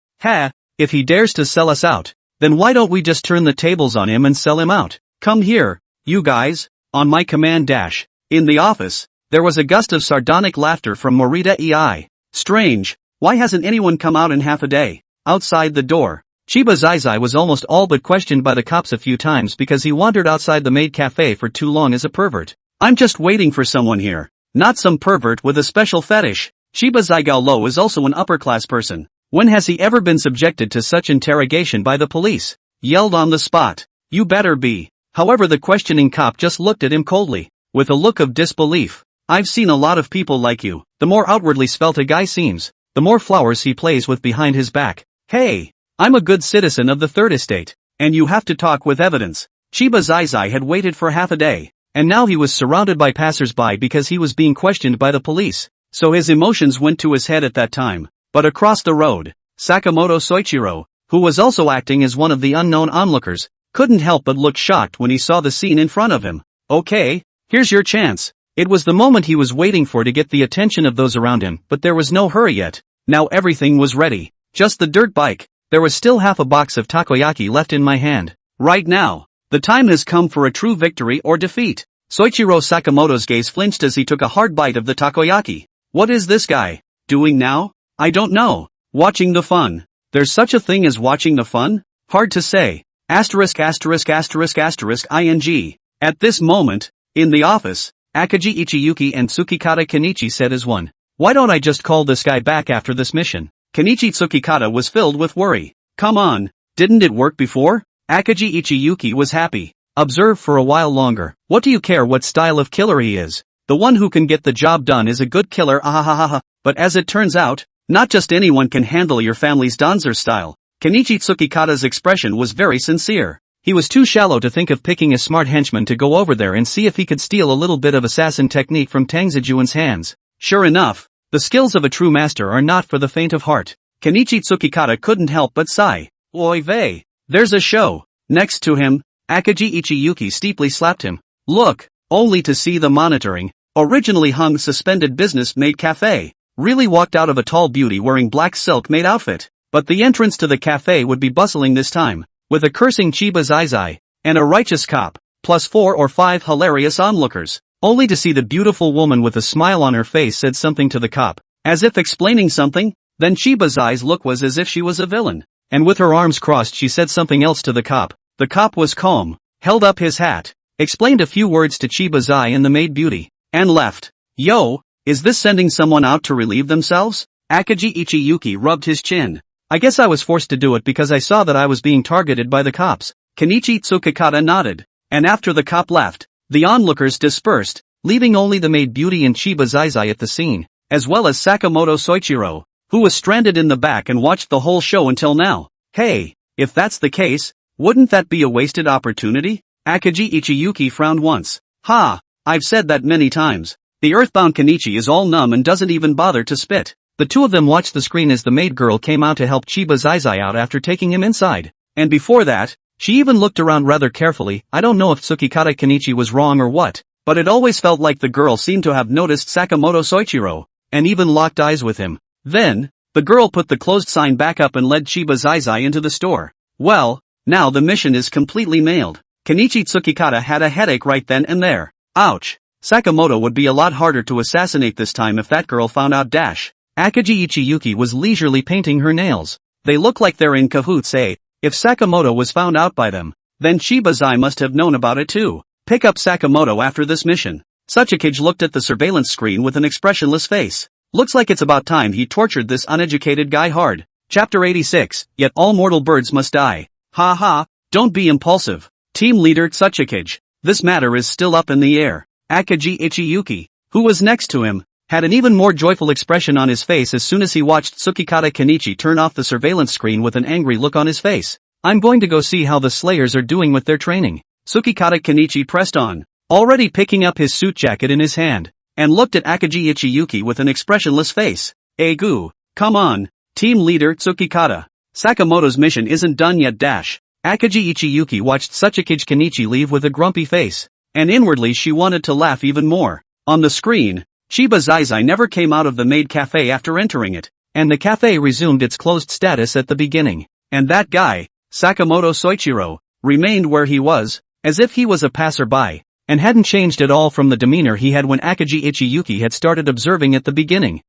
If he dares to sell us out, then why don't we just turn the tables on him and sell him out? Come here, you guys, on my command dash. In the office, there was a gust of sardonic laughter from Morita ei. Strange, why hasn't anyone come out in half a day? Outside the door, Chiba Zai was almost all but questioned by the cops a few times because he wandered outside the maid cafe for too long as a pervert. I'm just waiting for someone here, not some pervert with a special fetish. Chiba Zai Gaolo is also an upper-class person. When has he ever been subjected to such interrogation by the police? Yelled on the spot. You better be. However, the questioning cop just looked at him coldly, with a look of disbelief. I've seen a lot of people like you. The more outwardly svelte a guy seems, the more flowers he plays with behind his back. Hey, I'm a good citizen of the Third Estate, and you have to talk with evidence. Chiba Zai had waited for half a day, and now he was surrounded by passers-by because he was being questioned by the police, so his emotions went to his head at that time. But across the road, Sakamoto Soichiro, who was also acting as one of the unknown onlookers, couldn't help but look shocked when he saw the scene in front of him. Okay, here's your chance. It was the moment he was waiting for to get the attention of those around him, but there was no hurry yet. Now everything was ready. Just the dirt bike. There was still half a box of takoyaki left in my hand. Right now, the time has come for a true victory or defeat. Soichiro Sakamoto's gaze flinched as he took a hard bite of the takoyaki. What is this guy doing now? I don't know. Watching the fun. There's such a thing as watching the fun? Hard to say. ************************************* ing. At this moment, in the office, Akaji Ichiyuki and Tsukikata Kenichi said as one. Why don't I just call this guy back after this mission? Kenichi Tsukikata was filled with worry. Come on, didn't it work before? Akaji Ichiyuki was happy. Observe for a while longer. What do you care what style of killer he is? The one who can get the job done is a good killer, ahahaha. But as it turns out, not just anyone can handle your family's dancer style. Kenichi Tsukikata's expression was very sincere. He was too shallow to think of picking a smart henchman to go over there and see if he could steal a little bit of assassin technique from Tang Ze hands. Sure enough, the skills of a true master are not for the faint of heart. Kenichi Tsukikata couldn't help but sigh. Oy vey, there's a show. Next to him, Akaji Ichiyuki steeply slapped him. Look, only to see the monitoring, originally hung suspended business maid cafe, really walked out of a tall beauty wearing black silk maid outfit. But the entrance to the cafe would be bustling this time, with a cursing Chiba Zai, and a righteous cop, plus 4 or 5 hilarious onlookers, only to see the beautiful woman with a smile on her face said something to the cop, as if explaining something. Then Chiba Zai's look was as if she was a villain, and with her arms crossed she said something else to the cop. The cop was calm, held up his hat, explained a few words to Chiba Zai and the maid beauty, and left. Yo, is this sending someone out to relieve themselves? Akaji Ichiyuki rubbed his chin. I guess I was forced to do it because I saw that I was being targeted by the cops. Kenichi Tsukikata nodded, and after the cop left, the onlookers dispersed, leaving only the maid beauty and Chiba Zai at the scene, as well as Sakamoto Soichiro, who was stranded in the back and watched the whole show until now. Hey, if that's the case, wouldn't that be a wasted opportunity? Akaji Ichiyuki frowned once. Ha, I've said that many times. The earthbound Kenichi is all numb and doesn't even bother to spit. The two of them watched the screen as the maid girl came out to help Chiba Zai out after taking him inside. And before that, she even looked around rather carefully. I don't know if Tsukikata Kenichi was wrong or what, but it always felt like the girl seemed to have noticed Sakamoto Soichiro, and even locked eyes with him. Then, the girl put the closed sign back up and led Chiba Zai into the store. Well, now the mission is completely nailed. Kenichi Tsukikata had a headache right then and there. Ouch. Sakamoto would be a lot harder to assassinate this time if that girl found out. Akagi Ichiyuki was leisurely painting her nails. They look like they're in cahoots, eh? If Sakamoto was found out by them, then Chiba Zai must have known about it too. Pick up Sakamoto after this mission. Sachikage looked at the surveillance screen with an expressionless face. Looks like it's about time he tortured this uneducated guy hard. Chapter 86, Yet all mortal birds must die. Ha ha, don't be impulsive. Team leader Sachikage. This matter is still up in the air. Akagi Ichiyuki, who was next to him, had an even more joyful expression on his face as soon as he watched Tsukikata Kenichi turn off the surveillance screen with an angry look on his face. I'm going to go see how the Slayers are doing with their training. Tsukikata Kenichi pressed on, already picking up his suit jacket in his hand, and looked at Akagi Ichiyuki with an expressionless face. Egu, come on, team leader Tsukikata. Sakamoto's mission isn't done yet. Akagi Ichiyuki watched Sachikage Kenichi leave with a grumpy face, and inwardly she wanted to laugh even more. On the screen, Chiba Zai never came out of the maid cafe after entering it, and the cafe resumed its closed status at the beginning. And that guy, Sakamoto Soichiro, remained where he was, as if he was a passerby, and hadn't changed at all from the demeanor he had when Akagi Ichiyuki had started observing at the beginning.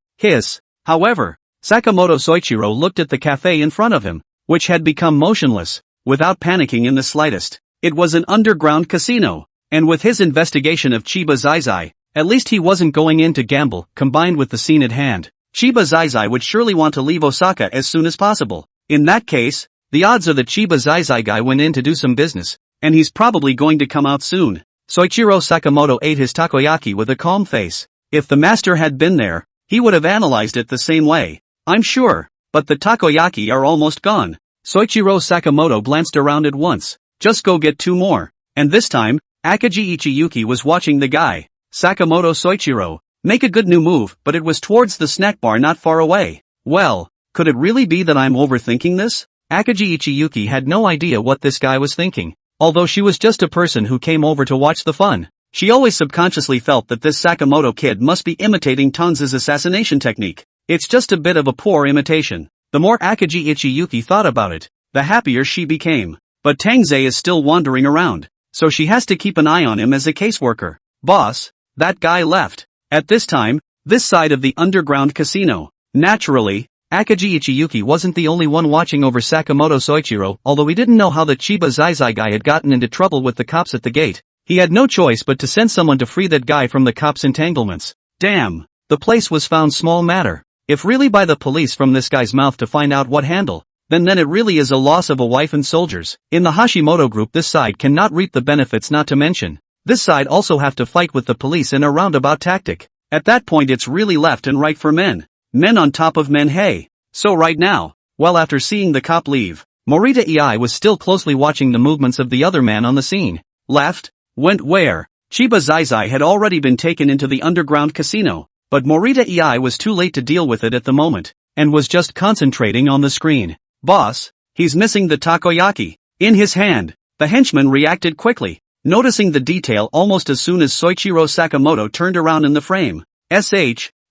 However, Sakamoto Soichiro looked at the cafe in front of him, which had become motionless, without panicking in the slightest. It was an underground casino, and with his investigation of Chiba Zai, at least he wasn't going in to gamble. Combined with the scene at hand, Chiba Zai would surely want to leave Osaka as soon as possible. In that case, the odds are that Chiba Zai guy went in to do some business, and he's probably going to come out soon. Soichiro Sakamoto ate his takoyaki with a calm face. If the master had been there, he would have analyzed it the same way, I'm sure, but the takoyaki are almost gone. Soichiro Sakamoto glanced around at once. Just go get 2 more. And this time, Akagi Ichiyuki was watching the guy. Sakamoto Soichiro, make a good new move, but it was towards the snack bar not far away. Well, could it really be that I'm overthinking this? Akagi Ichiyuki had no idea what this guy was thinking. Although she was just a person who came over to watch the fun, she always subconsciously felt that this Sakamoto kid must be imitating Tang Ze's assassination technique. It's just a bit of a poor imitation. The more Akagi Ichiyuki thought about it, the happier she became. But Tang Ze is still wandering around, so she has to keep an eye on him as a caseworker. Boss, that guy left. At this time, this side of the underground casino. Naturally, Akagi Ichiyuki wasn't the only one watching over Sakamoto Soichiro. Although he didn't know how the Chiba Zai guy had gotten into trouble with the cops at the gate, he had no choice but to send someone to free that guy from the cops' entanglements. Damn, the place was found small matter. If really by the police from this guy's mouth to find out what handle, then it really is a loss of a wife and soldiers. In the Hashimoto group, this side cannot reap the benefits, not to mention this side also have to fight with the police in a roundabout tactic. At that point it's really left and right for men. Men on top of men. Hey. So right now, well, after seeing the cop leave, Morita Ei was still closely watching the movements of the other man on the scene. Left? Went where? Chiba Zai had already been taken into the underground casino, but Morita Ei was too late to deal with it at the moment, and was just concentrating on the screen. Boss, he's missing the takoyaki. In his hand. The henchman reacted quickly, noticing the detail almost as soon as Soichiro Sakamoto turned around in the frame.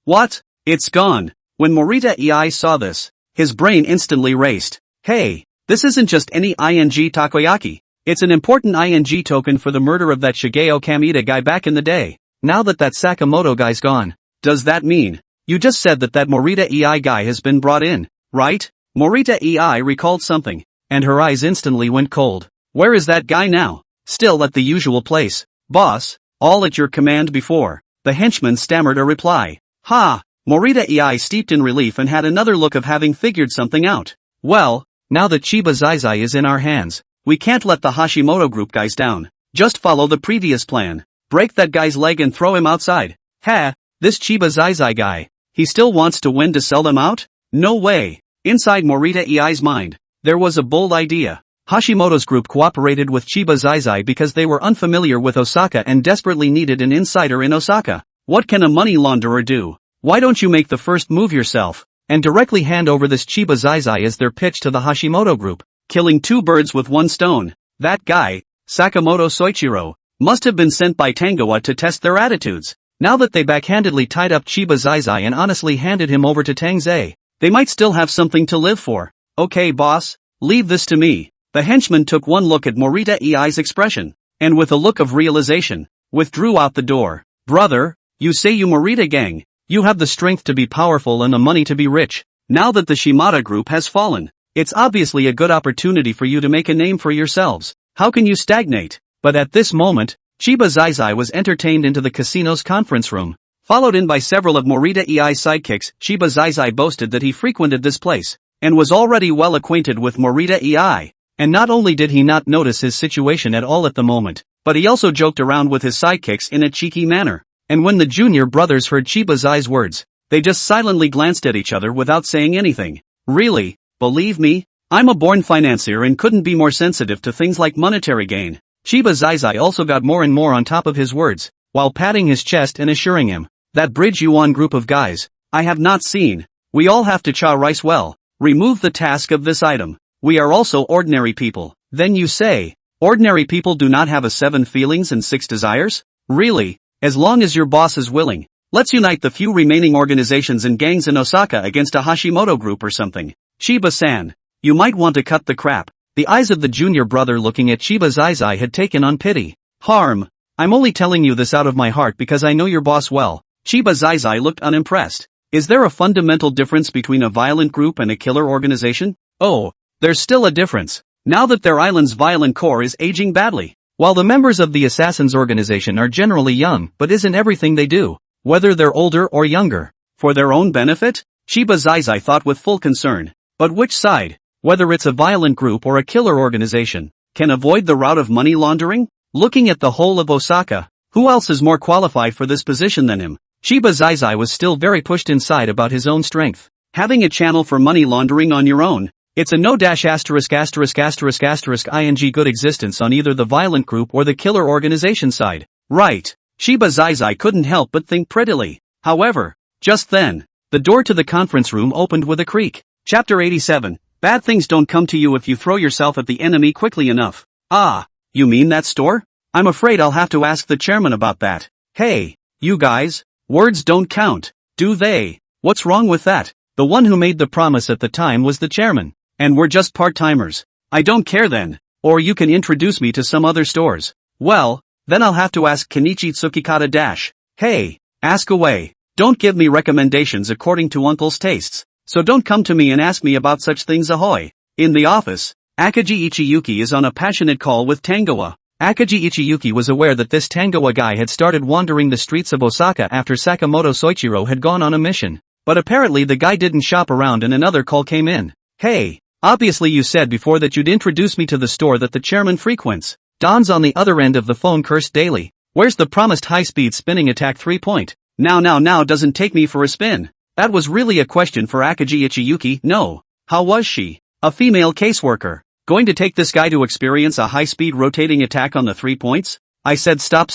What? It's gone. When Morita Ei saw this, his brain instantly raced. Hey, this isn't just any ing takoyaki. It's an important ing token for the murder of that Shigeo Kamita guy back in the day. Now that Sakamoto guy's gone, does that mean, you just said that Morita Ei guy has been brought in, right? Morita Ei recalled something, and her eyes instantly went cold. Where is that guy now? Still at the usual place. Boss, all at your command before. The henchman stammered a reply. Ha! Morita Ei steeped in relief and had another look of having figured something out. Well, now that Chiba Zai is in our hands, we can't let the Hashimoto group guys down. Just follow the previous plan. Break that guy's leg and throw him outside. Ha! This Chiba Zai guy, he still wants to win to sell them out? No way. Inside Morita Ei's mind, there was a bold idea. Hashimoto's group cooperated with Chiba Zai because they were unfamiliar with Osaka and desperately needed an insider in Osaka. What can a money launderer do? Why don't you make the first move yourself, and directly hand over this Chiba Zai as their pitch to the Hashimoto group, killing 2 birds with 1 stone. That guy, Sakamoto Soichiro, must have been sent by Tangoa to test their attitudes. Now that they backhandedly tied up Chiba Zai and honestly handed him over to Tang Ze, they might still have something to live for. Okay boss, leave this to me. The henchman took one look at Morita Ei's expression, and with a look of realization, withdrew out the door. Brother, you say you Morita gang, You have the strength to be powerful and the money to be rich. Now that the Shimada group has fallen, it's obviously a good opportunity for you to make a name for yourselves. How can you stagnate? But at this moment, Chiba Zai was entertained into the casino's conference room. Followed in by several of Morita EI's sidekicks, Chiba Zai boasted that he frequented this place, and was already well acquainted with Morita EI. And not only did he not notice his situation at all at the moment, but he also joked around with his sidekicks in a cheeky manner. And when the junior brothers heard Chiba Zai's words, they just silently glanced at each other without saying anything. Really, believe me, I'm a born financier and couldn't be more sensitive to things like monetary gain. Chiba Zai also got more and more on top of his words, while patting his chest and assuring him, that Bridge Yuan group of guys, I have not seen. We all have to cha rice well. Remove the task of this item. We are also ordinary people. Then you say, ordinary people do not have 7 feelings and 6 desires? Really? As long as your boss is willing, let's unite the few remaining organizations and gangs in Osaka against a Hashimoto group or something. Chiba-san, you might want to cut the crap. The eyes of the junior brother looking at Chiba Zai had taken on pity. Harm. I'm only telling you this out of my heart because I know your boss well. Chiba Zai looked unimpressed. Is there a fundamental difference between a violent group and a killer organization? Oh, there's still a difference. Now that their island's violent core is aging badly. While the members of the Assassins organization are generally young, but isn't everything they do, whether they're older or younger, for their own benefit? Chiba Zai thought with full concern. But which side, whether it's a violent group or a killer organization, can avoid the route of money laundering? Looking at the whole of Osaka, who else is more qualified for this position than him? Chiba Zai was still very pushed inside about his own strength. Having a channel for money laundering on your own, it's a no dash asterisk asterisk asterisk asterisk ing good existence on either the violent group or the killer organization side. Right. Chiba Zai couldn't help but think prettily. However, just then, the door to the conference room opened with a creak. Chapter 87. Bad things don't come to you if you throw yourself at the enemy quickly enough. Ah, you mean that store? I'm afraid I'll have to ask the chairman about that. Hey, you guys, words don't count, do they? What's wrong with that? The one who made the promise at the time was the chairman. And we're just part-timers. I don't care then. Or you can introduce me to some other stores. Well, then I'll have to ask Kenichi Tsukikata dash. Hey, ask away. Don't give me recommendations according to uncle's tastes. So don't come to me and ask me about such things ahoy. In the office, Akaji Ichiyuki is on a passionate call with Tangoa. Akaji Ichiyuki was aware that this Tangoa guy had started wandering the streets of Osaka after Sakamoto Soichiro had gone on a mission. But apparently the guy didn't shop around and another call came in. Hey, obviously you said before that you'd introduce me to the store that the chairman frequents. Don's on the other end of the phone cursed daily. Where's the promised high-speed spinning attack 3-point? Now doesn't take me for a spin. That was really a question for Akaji Ichiyuki. No. How was she? A female caseworker. Going to take this guy to experience a high-speed rotating attack on the 3 points? I said stop.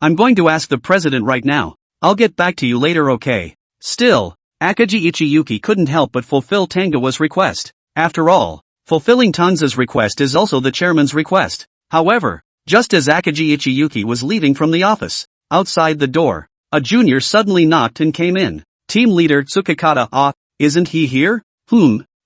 I'm going to ask the president right now. I'll get back to you later, okay? Still, Akaji Ichiyuki couldn't help but fulfill Tangoa's request. After all, fulfilling Tang Ze's request is also the chairman's request. However, just as Akaji Ichiyuki was leaving from the office, outside the door, a junior suddenly knocked and came in. Team leader Tsukikata, isn't he here?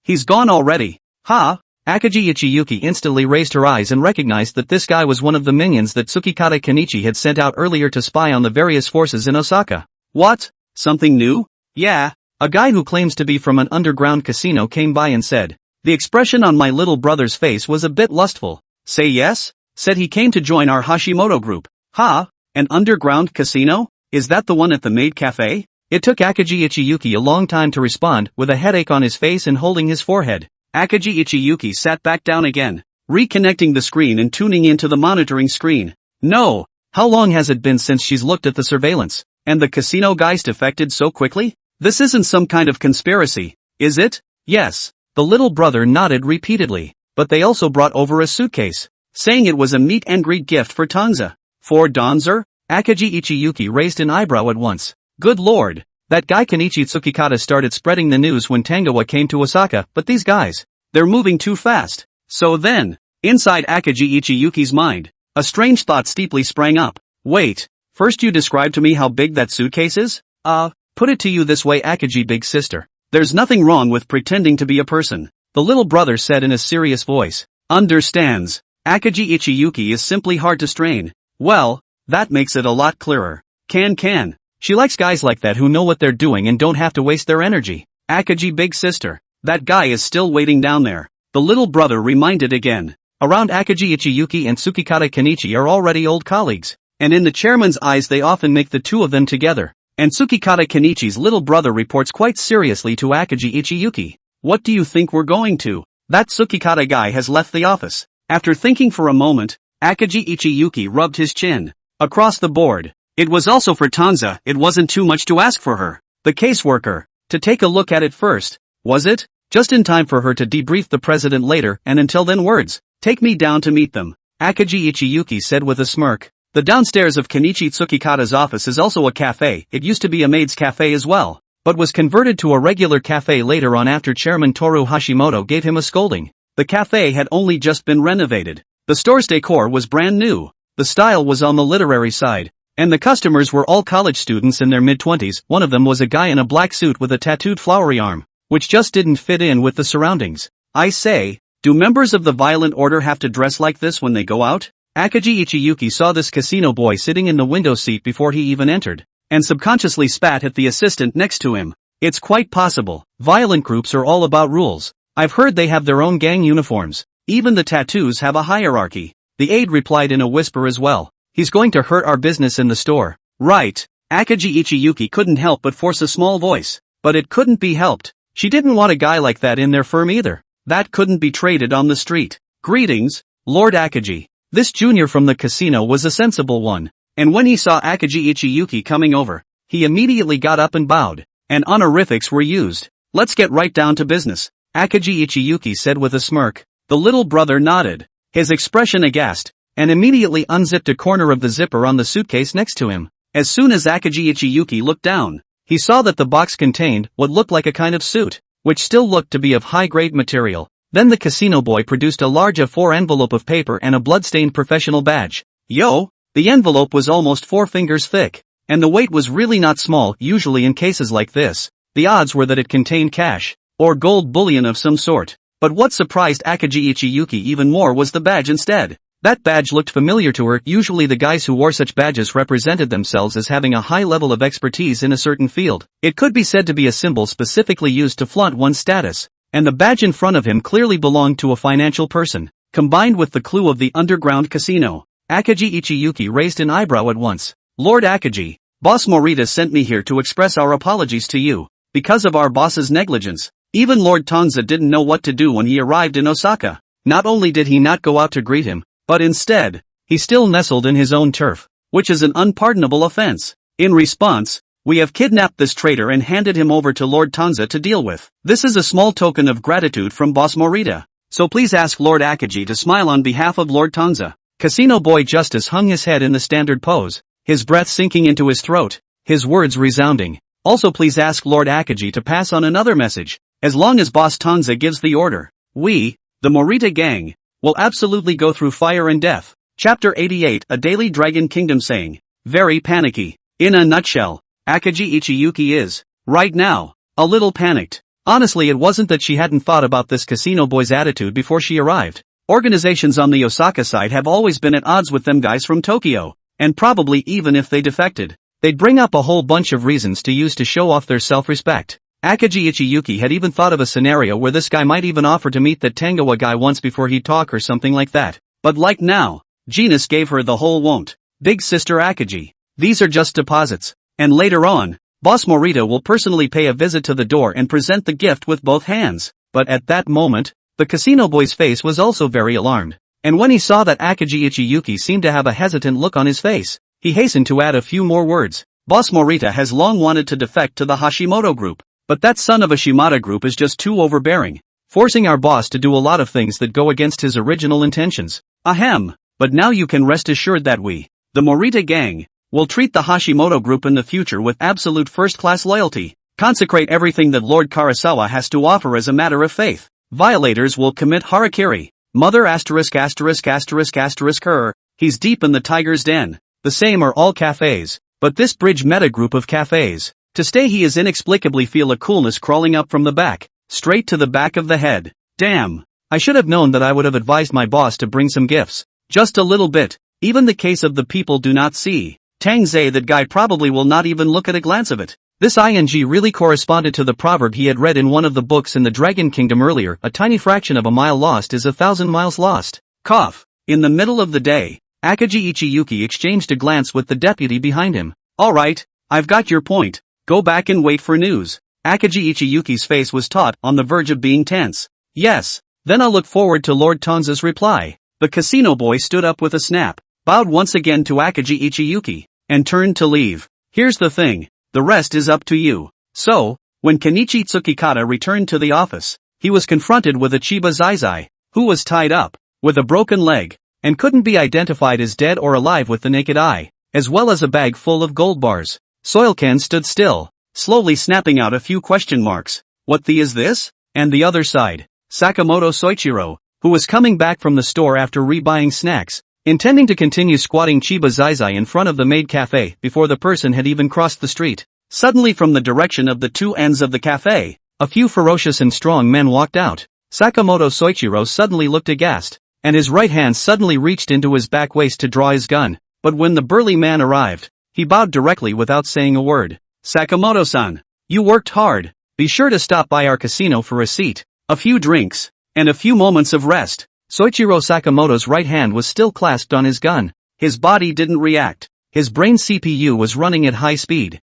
He's gone already. Ha? Akaji Ichiyuki instantly raised her eyes and recognized that this guy was one of the minions that Tsukikata Kenichi had sent out earlier to spy on the various forces in Osaka. What? Something new? Yeah. A guy who claims to be from an underground casino came by and said. The expression on my little brother's face was a bit lustful. Say yes? Said he came to join our Hashimoto group. Ha? An underground casino? Is that the one at the maid cafe? It took Akaji Ichiyuki a long time to respond, with a headache on his face and holding his forehead. Akaji Ichiyuki sat back down again, reconnecting the screen and tuning into the monitoring screen. No! How long has it been since she's looked at the surveillance? And the casino guys defected so quickly? This isn't some kind of conspiracy, is it? Yes. The little brother nodded repeatedly, but they also brought over a suitcase, saying it was a meet and greet gift for Tang Ze. For Donzer? Akaji Ichiyuki raised an eyebrow at once. Good lord, that guy Kenichi Tsukikata started spreading the news when Tangoa came to Osaka, but these guys, they're moving too fast. So then, inside Akaji Ichiyuki's mind, a strange thought steeply sprang up. Wait, first you describe to me how big that suitcase is? Put it to you this way, Akaji big sister. There's nothing wrong with pretending to be a person, the little brother said in a serious voice. Understands. Akaji Ichiyuki is simply hard to strain. Well, that makes it a lot clearer. Can. She likes guys like that who know what they're doing and don't have to waste their energy. Akagi big sister. That guy is still waiting down there. The little brother reminded again. Around Akagi Ichiyuki and Tsukikata Kenichi are already old colleagues. And in the chairman's eyes they often make the two of them together. And Tsukikata Kenichi's little brother reports quite seriously to Akagi Ichiyuki. What do you think we're going to? That Tsukikata guy has left the office. After thinking for a moment, Akagi Ichiyuki rubbed his chin. Across the board. It was also for Tang Ze, it wasn't too much to ask for her. The caseworker. To take a look at it first. Was it? Just in time for her to debrief the president later, and until then words. Take me down to meet them. Akagi Ichiyuki said with a smirk. The downstairs of Kenichi Tsukikata's office is also a cafe. It used to be a maid's cafe as well, but was converted to a regular cafe later on after Chairman Toru Hashimoto gave him a scolding. The cafe had only just been renovated. The store's decor was brand new. The style was on the literary side. And the customers were all college students in their mid-20s. One of them was a guy in a black suit with a tattooed flowery arm, which just didn't fit in with the surroundings. I say, do members of the violent order have to dress like this when they go out? Akagi Ichiyuki saw this casino boy sitting in the window seat before he even entered, and subconsciously spat at the assistant next to him. It's quite possible. Violent groups are all about rules. I've heard they have their own gang uniforms. Even the tattoos have a hierarchy. The aide replied in a whisper as well. He's going to hurt our business in the store. Right. Akagi Ichiyuki couldn't help but force a small voice. But it couldn't be helped. She didn't want a guy like that in their firm either. That couldn't be traded on the street. Greetings, Lord Akagi. This junior from the casino was a sensible one. And when he saw Akagi Ichiyuki coming over, he immediately got up and bowed. And honorifics were used. Let's get right down to business. Akagi Ichiyuki said with a smirk. The little brother nodded. His expression aghast. And immediately unzipped a corner of the zipper on the suitcase next to him. As soon as Akagi Ichiyuki looked down, he saw that the box contained what looked like a kind of suit, which still looked to be of high-grade material. Then the casino boy produced a large A4 envelope of paper and a blood-stained professional badge. Yo! The envelope was almost 4 fingers thick, and the weight was really not small. Usually in cases like this, the odds were that it contained cash, or gold bullion of some sort. But what surprised Akagi Ichiyuki even more was the badge instead. That badge looked familiar to her. Usually the guys who wore such badges represented themselves as having a high level of expertise in a certain field. It could be said to be a symbol specifically used to flaunt one's status. And the badge in front of him clearly belonged to a financial person. Combined with the clue of the underground casino, Akagi Ichiyuki raised an eyebrow at once. Lord Akagi, Boss Morita sent me here to express our apologies to you. Because of our boss's negligence, even Lord Tang Ze didn't know what to do when he arrived in Osaka. Not only did he not go out to greet him, but instead, he still nestled in his own turf, which is an unpardonable offense. In response, we have kidnapped this traitor and handed him over to Lord Tang Ze to deal with. This is a small token of gratitude from Boss Morita. So please ask Lord Akagi to smile on behalf of Lord Tang Ze. Casino boy Justice hung his head in the standard pose, his breath sinking into his throat, his words resounding. Also please ask Lord Akagi to pass on another message. As long as Boss Tang Ze gives the order, we, the Morita gang, will absolutely go through fire and death. Chapter 88, A Daily Dragon Kingdom saying. Very panicky. In a nutshell, Akagi Ichiyuki is, right now, a little panicked. Honestly, it wasn't that she hadn't thought about this casino boy's attitude before she arrived. Organizations on the Osaka side have always been at odds with them guys from Tokyo, and probably even if they defected, they'd bring up a whole bunch of reasons to use to show off their self-respect. Akagi Ichiyuki had even thought of a scenario where this guy might even offer to meet that Tangoa guy once before he'd talk or something like that. But like now, Genus gave her the whole won't. Big sister Akagi. These are just deposits. And later on, Boss Morita will personally pay a visit to the door and present the gift with both hands. But at that moment, the casino boy's face was also very alarmed. And when he saw that Akagi Ichiyuki seemed to have a hesitant look on his face, he hastened to add a few more words. Boss Morita has long wanted to defect to the Hashimoto group. But that son of a Shimada group is just too overbearing, forcing our boss to do a lot of things that go against his original intentions. Ahem. But now you can rest assured that we, the Morita gang, will treat the Hashimoto group in the future with absolute first-class loyalty, consecrate everything that Lord Karasawa has to offer as a matter of faith. Violators will commit harakiri. Mother asterisk asterisk asterisk asterisk her. He's deep in the tiger's den. The same are all cafes, but this bridge meta group of cafes. To stay he is inexplicably feel a coolness crawling up from the back, straight to the back of the head. Damn. I should have known that I would have advised my boss to bring some gifts. Just a little bit. Even the case of the people do not see. Tang Ze, that guy probably will not even look at a glance of it. This ing really corresponded to the proverb he had read in one of the books in the Dragon Kingdom earlier, a tiny fraction of a mile lost is 1,000 miles lost. Cough. In the middle of the day, Akagi Ichiyuki exchanged a glance with the deputy behind him. Alright, I've got your point. Go back and wait for news. Akagi Ichiyuki's face was taut, on the verge of being tense. Yes. Then I'll look forward to Lord Tanza's reply. The casino boy stood up with a snap, bowed once again to Akagi Ichiyuki, and turned to leave. Here's the thing. The rest is up to you. So, when Kenichi Tsukikata returned to the office, he was confronted with a Chiba Zai, who was tied up, with a broken leg, and couldn't be identified as dead or alive with the naked eye, as well as a bag full of gold bars. Soilcan stood still, slowly snapping out a few question marks. What the is this? And the other side, Sakamoto Soichiro, who was coming back from the store after rebuying snacks, intending to continue squatting Chiba Zai in front of the maid cafe before the person had even crossed the street. Suddenly from the direction of the two ends of the cafe, a few ferocious and strong men walked out. Sakamoto Soichiro suddenly looked aghast, and his right hand suddenly reached into his back waist to draw his gun, but when the burly man arrived, he bowed directly without saying a word. Sakamoto-san, you worked hard. Be sure to stop by our casino for a seat, a few drinks, and a few moments of rest. Soichiro Sakamoto's right hand was still clasped on his gun. His body didn't react. His brain CPU was running at high speed.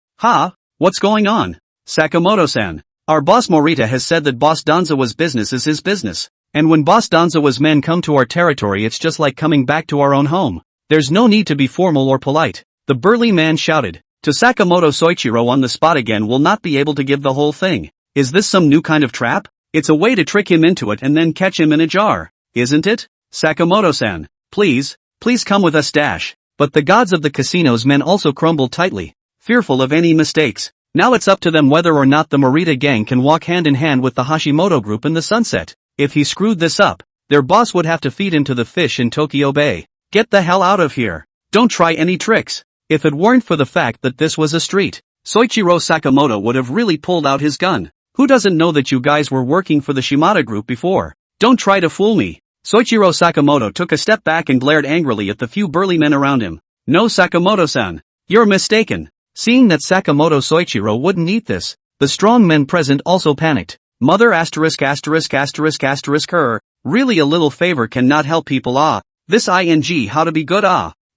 What's going on? Sakamoto-san, our boss Morita has said that Boss Danzawa's business is his business. And when Boss Danzawa's men come to our territory, it's just like coming back to our own home. There's no need to be formal or polite. The burly man shouted. To Sakamoto, Soichiro on the spot again will not be able to give the whole thing. Is this some new kind of trap? It's a way to trick him into it and then catch him in a jar. Isn't it? Sakamoto-san, please come with us dash. But the gods of the casino's men also crumbled tightly, fearful of any mistakes. Now it's up to them whether or not the Morita gang can walk hand in hand with the Hashimoto group in the sunset. If he screwed this up, their boss would have to feed him to the fish in Tokyo Bay. Get the hell out of here. Don't try any tricks. If it weren't for the fact that this was a street, Soichiro Sakamoto would have really pulled out his gun. Who doesn't know that you guys were working for the Shimada group before? Don't try to fool me. Soichiro Sakamoto took a step back and glared angrily at the few burly men around him. No, Sakamoto-san, you're mistaken. Seeing that Sakamoto Soichiro wouldn't eat this, the strong men present also panicked. Mother ******* really a little favor cannot help people this ing how to be good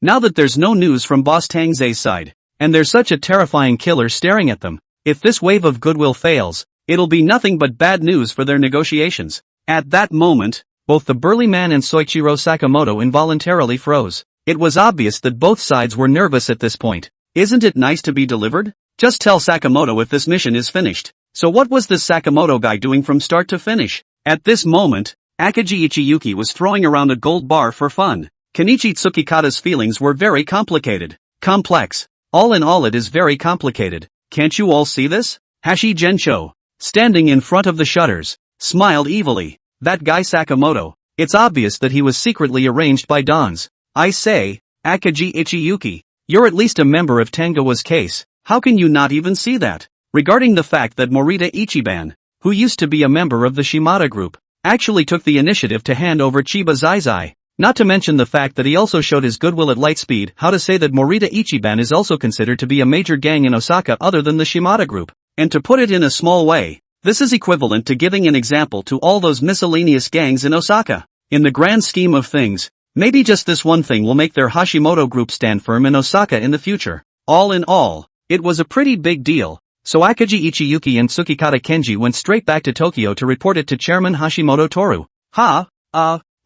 Now that there's no news from Boss Tang Ze's side, and there's such a terrifying killer staring at them, if this wave of goodwill fails, it'll be nothing but bad news for their negotiations. At that moment, both the burly man and Soichiro Sakamoto involuntarily froze. It was obvious that both sides were nervous at this point. Isn't it nice to be delivered? Just tell Sakamoto if this mission is finished. So what was this Sakamoto guy doing from start to finish? At this moment, Akagi Ichiyuki was throwing around a gold bar for fun. Kenichi Tsukikata's feelings were very complicated. Complex. All in all, it is very complicated. Can't you all see this? Hashi Gensho, standing in front of the shutters, smiled evilly. That guy Sakamoto, it's obvious that he was secretly arranged by Dons. I say, Akagi Ichiyuki, you're at least a member of Tangoa's case. How can you not even see that? Regarding the fact that Morita Ichiban, who used to be a member of the Shimada group, actually took the initiative to hand over Chiba Zai. Not to mention the fact that he also showed his goodwill at light speed. How to say that Morita Ichiban is also considered to be a major gang in Osaka other than the Shimada group. And to put it in a small way, this is equivalent to giving an example to all those miscellaneous gangs in Osaka. In the grand scheme of things, maybe just this one thing will make their Hashimoto group stand firm in Osaka in the future. All in all, it was a pretty big deal. So Akagi Ichiyuki and Tsukikata Kenji went straight back to Tokyo to report it to Chairman Hashimoto Toru.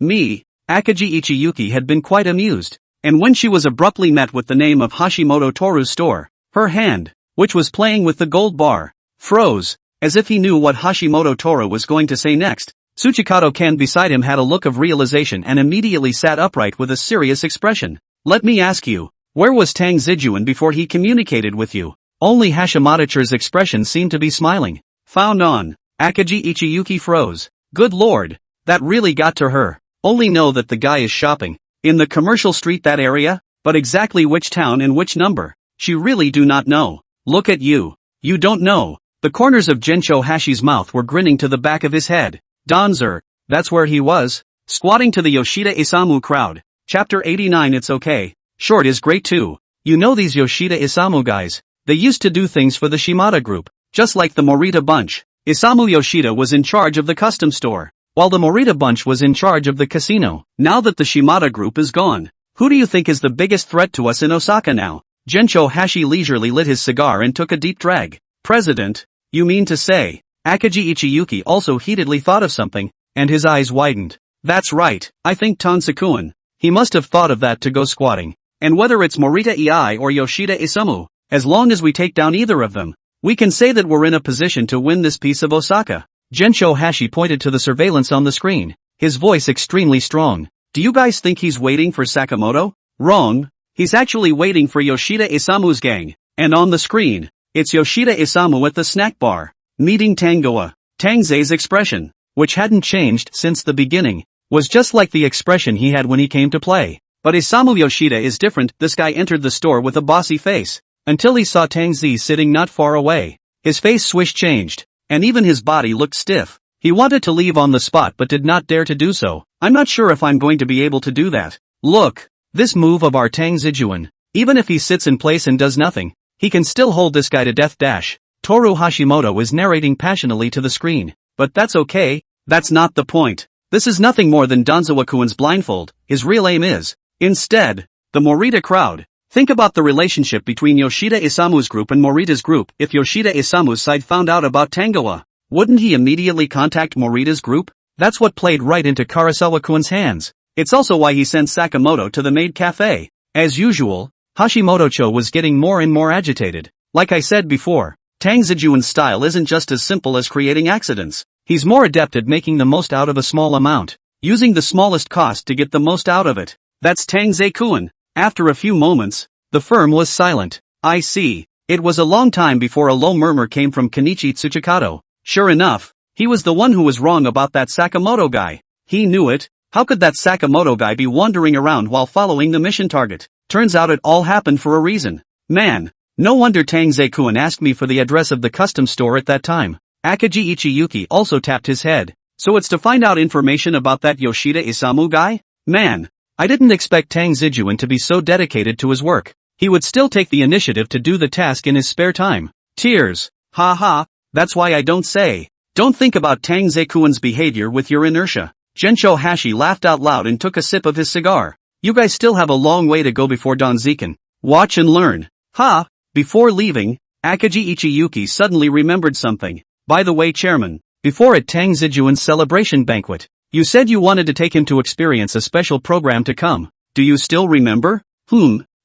Me. Akagi Ichiyuki had been quite amused. And when she was abruptly met with the name of Hashimoto Toru's store, her hand, which was playing with the gold bar, froze, as if he knew what Hashimoto Toru was going to say next. Tsuchikato Ken beside him had a look of realization and immediately sat upright with a serious expression. Let me ask you, where was Tang Zijuan before he communicated with you? Only Hashimoto's expression seemed to be smiling. Found on. Akagi Ichiyuki froze. Good lord, that really got to her. Only know that the guy is shopping. In the commercial street, that area? But exactly which town and which number? She really do not know. Look at you. You don't know. The corners of Gensho Hashi's mouth were grinning to the back of his head. Donzer, that's where he was. Squatting to the Yoshida Isamu crowd. Chapter 89. It's okay. Short is great too. You know these Yoshida Isamu guys, they used to do things for the Shimada group, just like the Morita bunch. Isamu Yoshida was in charge of the custom store, while the Morita bunch was in charge of the casino. Now that the Shimada group is gone, who do you think is the biggest threat to us in Osaka now? Gencho Hashi leisurely lit his cigar and took a deep drag. President? You mean to say? Akaji Ichiyuki also heatedly thought of something, and his eyes widened. That's right, I think Tansakuan. He must have thought of that to go squatting. And whether it's Morita Ei or Yoshida Isamu, as long as we take down either of them, we can say that we're in a position to win this piece of Osaka. Gencho Hashi pointed to the surveillance on the screen, his voice extremely strong. Do you guys think he's waiting for Sakamoto? Wrong. He's actually waiting for Yoshida Isamu's gang. And on the screen, it's Yoshida Isamu at the snack bar, meeting Tangoa. Tang Ze's expression, which hadn't changed since the beginning, was just like the expression he had when he came to play. But Isamu Yoshida is different. This guy entered the store with a bossy face, until he saw Tang Ze sitting not far away. His face swish changed, and even his body looked stiff. He wanted to leave on the spot but did not dare to do so. I'm not sure if I'm going to be able to do that. Look, this move of our Tang Zijuan, even if he sits in place and does nothing, he can still hold this guy to death dash. Toru Hashimoto is narrating passionately to the screen. But that's okay, that's not the point. This is nothing more than Danzawa-kuen's blindfold. His real aim is, instead, the Morita crowd. Think about the relationship between Yoshida Isamu's group and Morita's group. If Yoshida Isamu's side found out about Tangoa, wouldn't he immediately contact Morita's group? That's what played right into Karasawa-kuen's hands. It's also why he sent Sakamoto to the maid cafe. As usual, Hashimoto-cho was getting more and more agitated. Like I said before, Tang Zijuan's style isn't just as simple as creating accidents. He's more adept at making the most out of a small amount, using the smallest cost to get the most out of it. That's Tang Ze-kun. After a few moments, the firm was silent. I see. It was a long time before a low murmur came from Kenichi Tsuchikato. Sure enough, he was the one who was wrong about that Sakamoto guy. He knew it. How could that Sakamoto guy be wandering around while following the mission target? Turns out it all happened for a reason. Man, no wonder Tang Ze-kun asked me for the address of the custom store at that time. Akaji Ichiyuki also tapped his head. So it's to find out information about that Yoshida Isamu guy? Man, I didn't expect Tang Zijuan to be so dedicated to his work. He would still take the initiative to do the task in his spare time. Tears. Ha ha, that's why I don't say. Don't think about Tang Ze-kun's behavior with your inertia. Gencho Hashi laughed out loud and took a sip of his cigar. You guys still have a long way to go before Danziken. Watch and learn. Ha! Before leaving, Akaji Ichiyuki suddenly remembered something. By the way, Chairman, before at Tang Zijuan's celebration banquet, you said you wanted to take him to experience a special program to come. Do you still remember?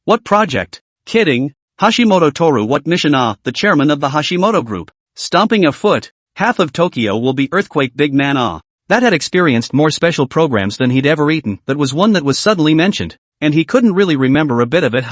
What project? Kidding. Hashimoto Toru, what mission? The chairman of the Hashimoto group. Stomping a foot. Half of Tokyo will be earthquake, big man. That had experienced more special programs than he'd ever eaten. That was one that was suddenly mentioned, and he couldn't really remember a bit of it.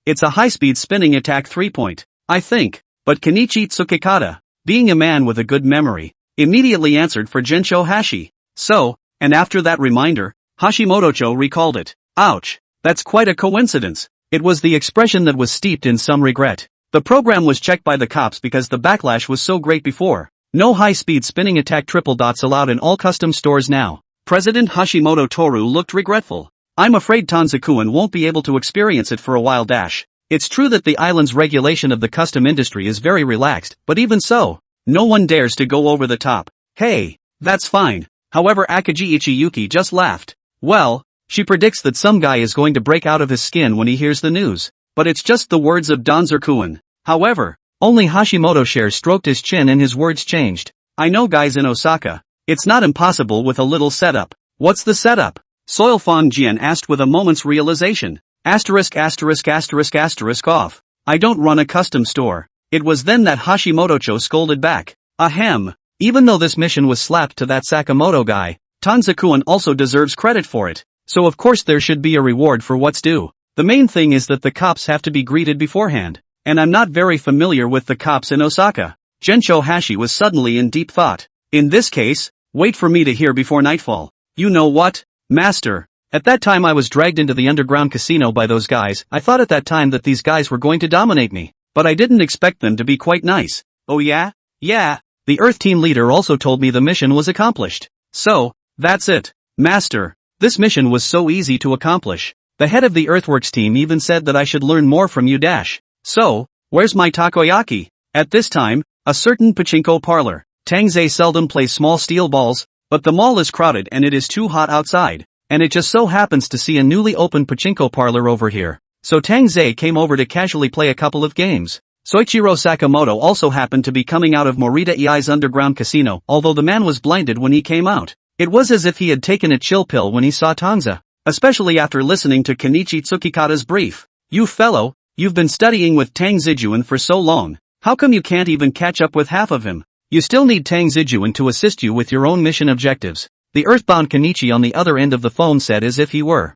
It's a high-speed spinning attack 3-point, I think. But Kenichi Tsukikata, being a man with a good memory, immediately answered for Gencho Hashi. So, and after that reminder, Hashimoto-cho recalled it. Ouch, that's quite a coincidence. It was the expression that was steeped in some regret. The program was checked by the cops because the backlash was so great before. No high-speed spinning attack triple dots allowed in all custom stores now. President Hashimoto Toru looked regretful. I'm afraid Tanzakuan won't be able to experience it for a while. It's true that the island's regulation of the custom industry is very relaxed, but even so, no one dares to go over the top. Hey, that's fine. However, Akaji Ichiyuki just laughed. Well, she predicts that some guy is going to break out of his skin when he hears the news. But it's just the words of Danzakuan. However, only Hashimoto stroked his chin and his words changed. I know guys in Osaka. It's not impossible with a little setup. What's the setup? Soil Fong Jian asked with a moment's realization. Asterisk. Off. I don't run a custom store. It was then that Hashimoto-cho scolded back. Ahem. Even though this mission was slapped to that Sakamoto guy, Tanzakuan also deserves credit for it. So of course there should be a reward for what's due. The main thing is that the cops have to be greeted beforehand. And I'm not very familiar with the cops in Osaka. Gencho Hashi was suddenly in deep thought. In this case, wait for me to hear before nightfall. You know what, Master? At that time I was dragged into the underground casino by those guys. I thought at that time that these guys were going to dominate me. But I didn't expect them to be quite nice. Oh yeah? Yeah. The Earth team leader also told me the mission was accomplished. So, that's it. Master, this mission was so easy to accomplish. The head of the earthworks team even said that I should learn more from you. So, where's my takoyaki? At this time, a certain pachinko parlor. Tang Ze seldom plays small steel balls, but the mall is crowded and it is too hot outside, and it just so happens to see a newly opened pachinko parlor over here. So Tang Ze came over to casually play a couple of games. Soichiro Sakamoto also happened to be coming out of Morita EI's underground casino, although the man was blinded when he came out. It was as if he had taken a chill pill when he saw Tang Ze, especially after listening to Kenichi Tsukikata's brief. You fellow, you've been studying with Tang Zijuan for so long, how come you can't even catch up with half of him? You still need Tang Zijuan to assist you with your own mission objectives. The earthbound Kenichi on the other end of the phone said as if he were.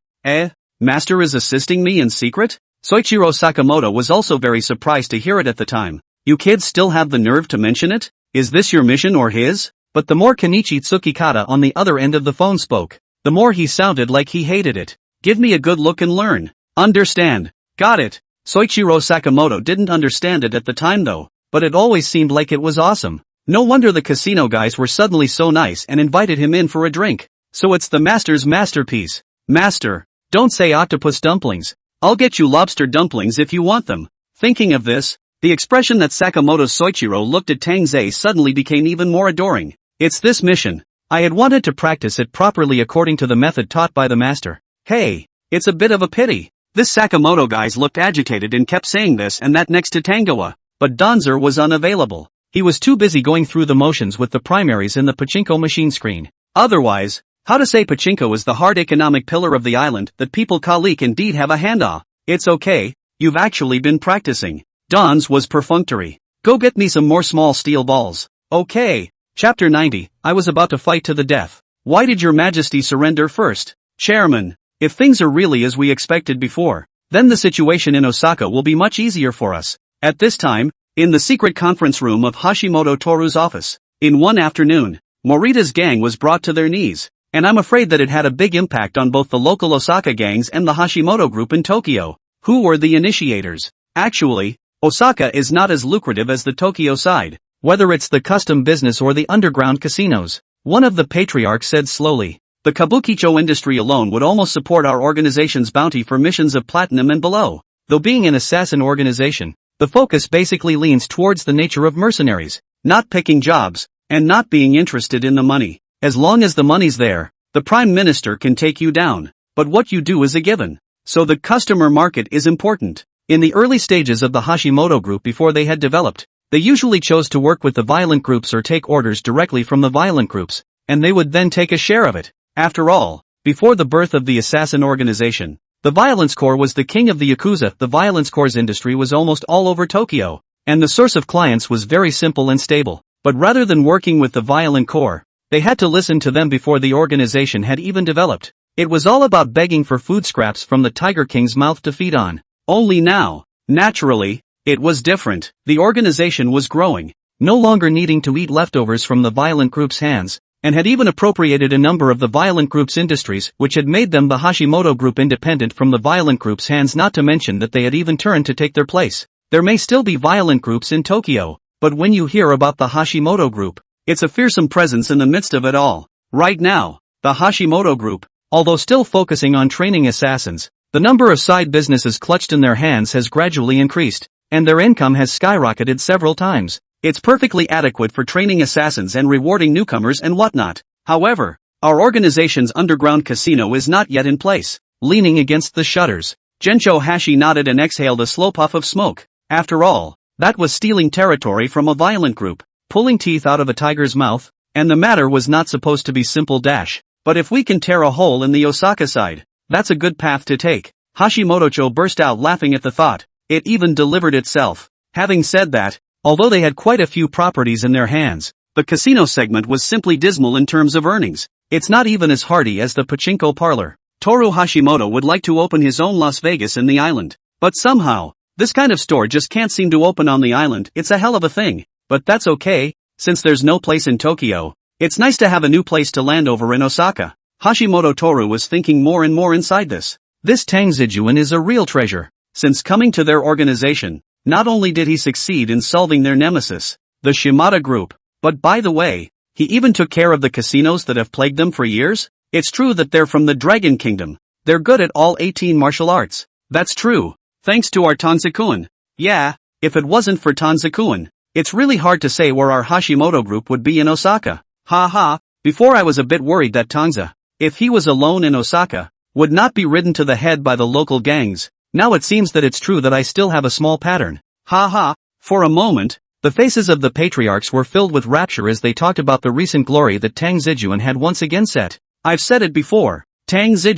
Master is assisting me in secret? Soichiro Sakamoto was also very surprised to hear it at the time. You kids still have the nerve to mention it? Is this your mission or his? But the more Kenichi Tsukikata on the other end of the phone spoke, the more he sounded like he hated it. Give me a good look and learn. Understand. Got it. Soichiro Sakamoto didn't understand it at the time though, but it always seemed like it was awesome. No wonder the casino guys were suddenly so nice and invited him in for a drink. So it's the master's masterpiece. Master, don't say octopus dumplings. I'll get you lobster dumplings if you want them. Thinking of this, the expression that Sakamoto's Soichiro looked at Tang Ze suddenly became even more adoring. It's this mission. I had wanted to practice it properly according to the method taught by the master. Hey, it's a bit of a pity. This Sakamoto guys looked agitated and kept saying this and that next to Tangoa, but Donzer was unavailable. He was too busy going through the motions with the primaries in the pachinko machine screen. Otherwise, how to say pachinko is the hard economic pillar of the island that people Kalik indeed have a hand on. It's okay, you've actually been practicing. Don's was perfunctory. Go get me some more small steel balls. Okay. Chapter 90, I was about to fight to the death. Why did your majesty surrender first? Chairman, if things are really as we expected before, then the situation in Osaka will be much easier for us. At this time, in the secret conference room of Hashimoto Toru's office, in one afternoon, Morita's gang was brought to their knees, and I'm afraid that it had a big impact on both the local Osaka gangs and the Hashimoto group in Tokyo. Who were the initiators? Actually, Osaka is not as lucrative as the Tokyo side, whether it's the custom business or the underground casinos. One of the patriarchs said slowly. The Kabukicho industry alone would almost support our organization's bounty for missions of platinum and below. Though being an assassin organization, the focus basically leans towards the nature of mercenaries, not picking jobs, and not being interested in the money. As long as the money's there, the prime minister can take you down, but what you do is a given. So the customer market is important. In the early stages of the Hashimoto group before they had developed, they usually chose to work with the violent groups or take orders directly from the violent groups, and they would then take a share of it. After all, before the birth of the assassin organization, the Violence Corps was the king of the Yakuza. The Violence Corps' industry was almost all over Tokyo, and the source of clients was very simple and stable. But rather than working with the Violent Corps, they had to listen to them before the organization had even developed. It was all about begging for food scraps from the Tiger King's mouth to feed on. Only now, naturally, it was different. The organization was growing, no longer needing to eat leftovers from the violent group's hands, and had even appropriated a number of the violent group's industries, which had made them the Hashimoto group independent from the violent group's hands, not to mention that they had even turned to take their place. There may still be violent groups in Tokyo, but when you hear about the Hashimoto group, it's a fearsome presence in the midst of it all. Right now, the Hashimoto group, although still focusing on training assassins, the number of side businesses clutched in their hands has gradually increased, and their income has skyrocketed several times. It's perfectly adequate for training assassins and rewarding newcomers and whatnot. However, our organization's underground casino is not yet in place. Leaning against the shutters, Gensho Hashi nodded and exhaled a slow puff of smoke. After all, that was stealing territory from a violent group, pulling teeth out of a tiger's mouth, and the matter was not supposed to be simple. But if we can tear a hole in the Osaka side, that's a good path to take. Hashimoto-cho burst out laughing at the thought. It even delivered itself. Having said that, although they had quite a few properties in their hands, the casino segment was simply dismal in terms of earnings. It's not even as hearty as the pachinko parlor. Toru Hashimoto would like to open his own Las Vegas in the island, but somehow, this kind of store just can't seem to open on the island. It's a hell of a thing, but that's okay, since there's no place in Tokyo. It's nice to have a new place to land over in Osaka. Hashimoto Toru was thinking more and more inside this. This Tang Ze is a real treasure. Since coming to their organization, not only did he succeed in solving their nemesis, the Shimada group, but by the way, he even took care of the casinos that have plagued them for years. It's true that they're from the Dragon Kingdom, They're good at all 18 martial arts. That's true. Thanks to our Tang Ze-kun. Yeah, if it wasn't for Tang Ze-kun, it's really hard to say where our Hashimoto group would be in Osaka. Ha. Before I was a bit worried that Tang Ze, if he was alone in Osaka, would not be ridden to the head by the local gangs. Now it seems that it's true that I still have a small pattern. Ha. For a moment, the faces of the patriarchs were filled with rapture as they talked about the recent glory that Tang Ze had once again set. I've said it before, Tang Ze,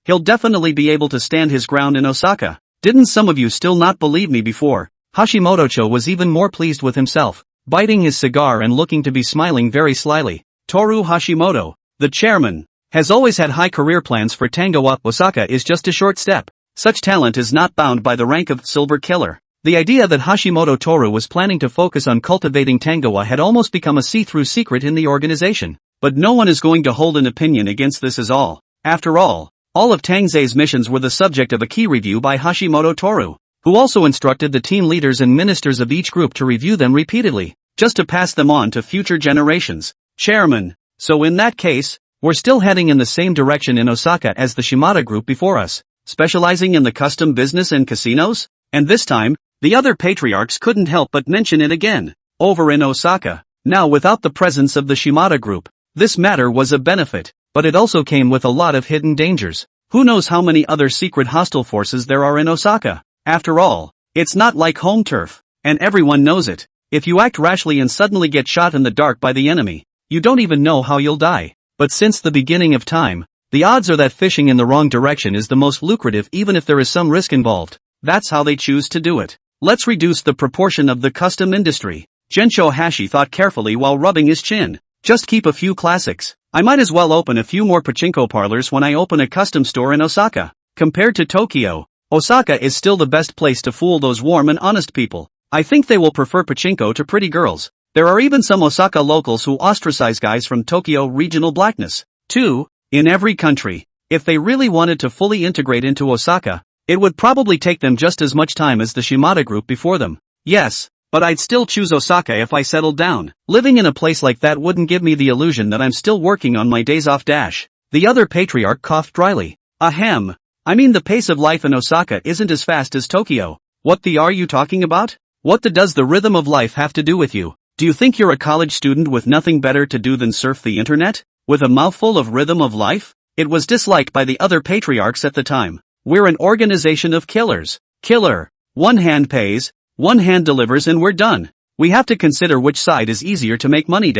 he'll definitely be able to stand his ground in Osaka. Didn't some of you still not believe me before? Hashimoto was even more pleased with himself, biting his cigar and looking to be smiling very slyly. Toru Hashimoto, the chairman, has always had high career plans for Tangoa. Osaka is just a short step. Such talent is not bound by the rank of silver killer. The idea that Hashimoto Toru was planning to focus on cultivating Tangoa had almost become a see-through secret in the organization. But no one is going to hold an opinion against this as all. After all of Tang Ze's missions were the subject of a key review by Hashimoto Toru, who also instructed the team leaders and ministers of each group to review them repeatedly, just to pass them on to future generations. Chairman, so in that case, we're still heading in the same direction in Osaka as the Shimada group before us, specializing in the custom business and casinos? And this time, the other patriarchs couldn't help but mention it again. Over in Osaka, now without the presence of the Shimada group, this matter was a benefit, but it also came with a lot of hidden dangers. Who knows how many other secret hostile forces there are in Osaka? After all, it's not like home turf, and everyone knows it. If you act rashly and suddenly get shot in the dark by the enemy, you don't even know how you'll die. But since the beginning of time, the odds are that fishing in the wrong direction is the most lucrative even if there is some risk involved. That's how they choose to do it. Let's reduce the proportion of the custom industry. Gensho Hashi thought carefully while rubbing his chin. Just keep a few classics. I might as well open a few more pachinko parlors when I open a custom store in Osaka. Compared to Tokyo, Osaka is still the best place to fool those warm and honest people. I think they will prefer pachinko to pretty girls. There are even some Osaka locals who ostracize guys from Tokyo regional blackness. 2. In every country, if they really wanted to fully integrate into Osaka, it would probably take them just as much time as the Shimada group before them. Yes, but I'd still choose Osaka if I settled down. Living in a place like that wouldn't give me the illusion that I'm still working on my days off. The other patriarch coughed dryly. Ahem. I mean the pace of life in Osaka isn't as fast as Tokyo. What the are you talking about? What does the rhythm of life have to do with you? Do you think you're a college student with nothing better to do than surf the internet? With a mouthful of rhythm of life? It was disliked by the other patriarchs at the time. We're an organization of killers. Killer. One hand pays, one hand delivers and we're done. We have to consider which side is easier to make money.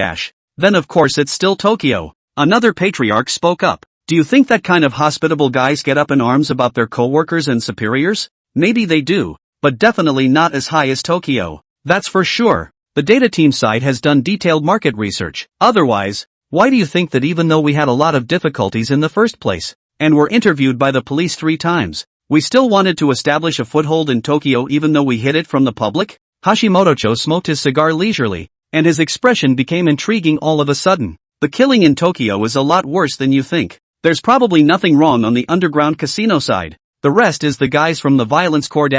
Then of course it's still Tokyo. Another patriarch spoke up. Do you think that kind of hospitable guys get up in arms about their coworkers and superiors? Maybe they do, but definitely not as high as Tokyo. That's for sure. The data team side has done detailed market research. Otherwise, why do you think that even though we had a lot of difficulties in the first place, and were interviewed by the police 3 times, we still wanted to establish a foothold in Tokyo even though we hid it from the public? Hashimoto smoked his cigar leisurely, and his expression became intriguing all of a sudden. The killing in Tokyo is a lot worse than you think. There's probably nothing wrong on the underground casino side. The rest is the guys from the violence core.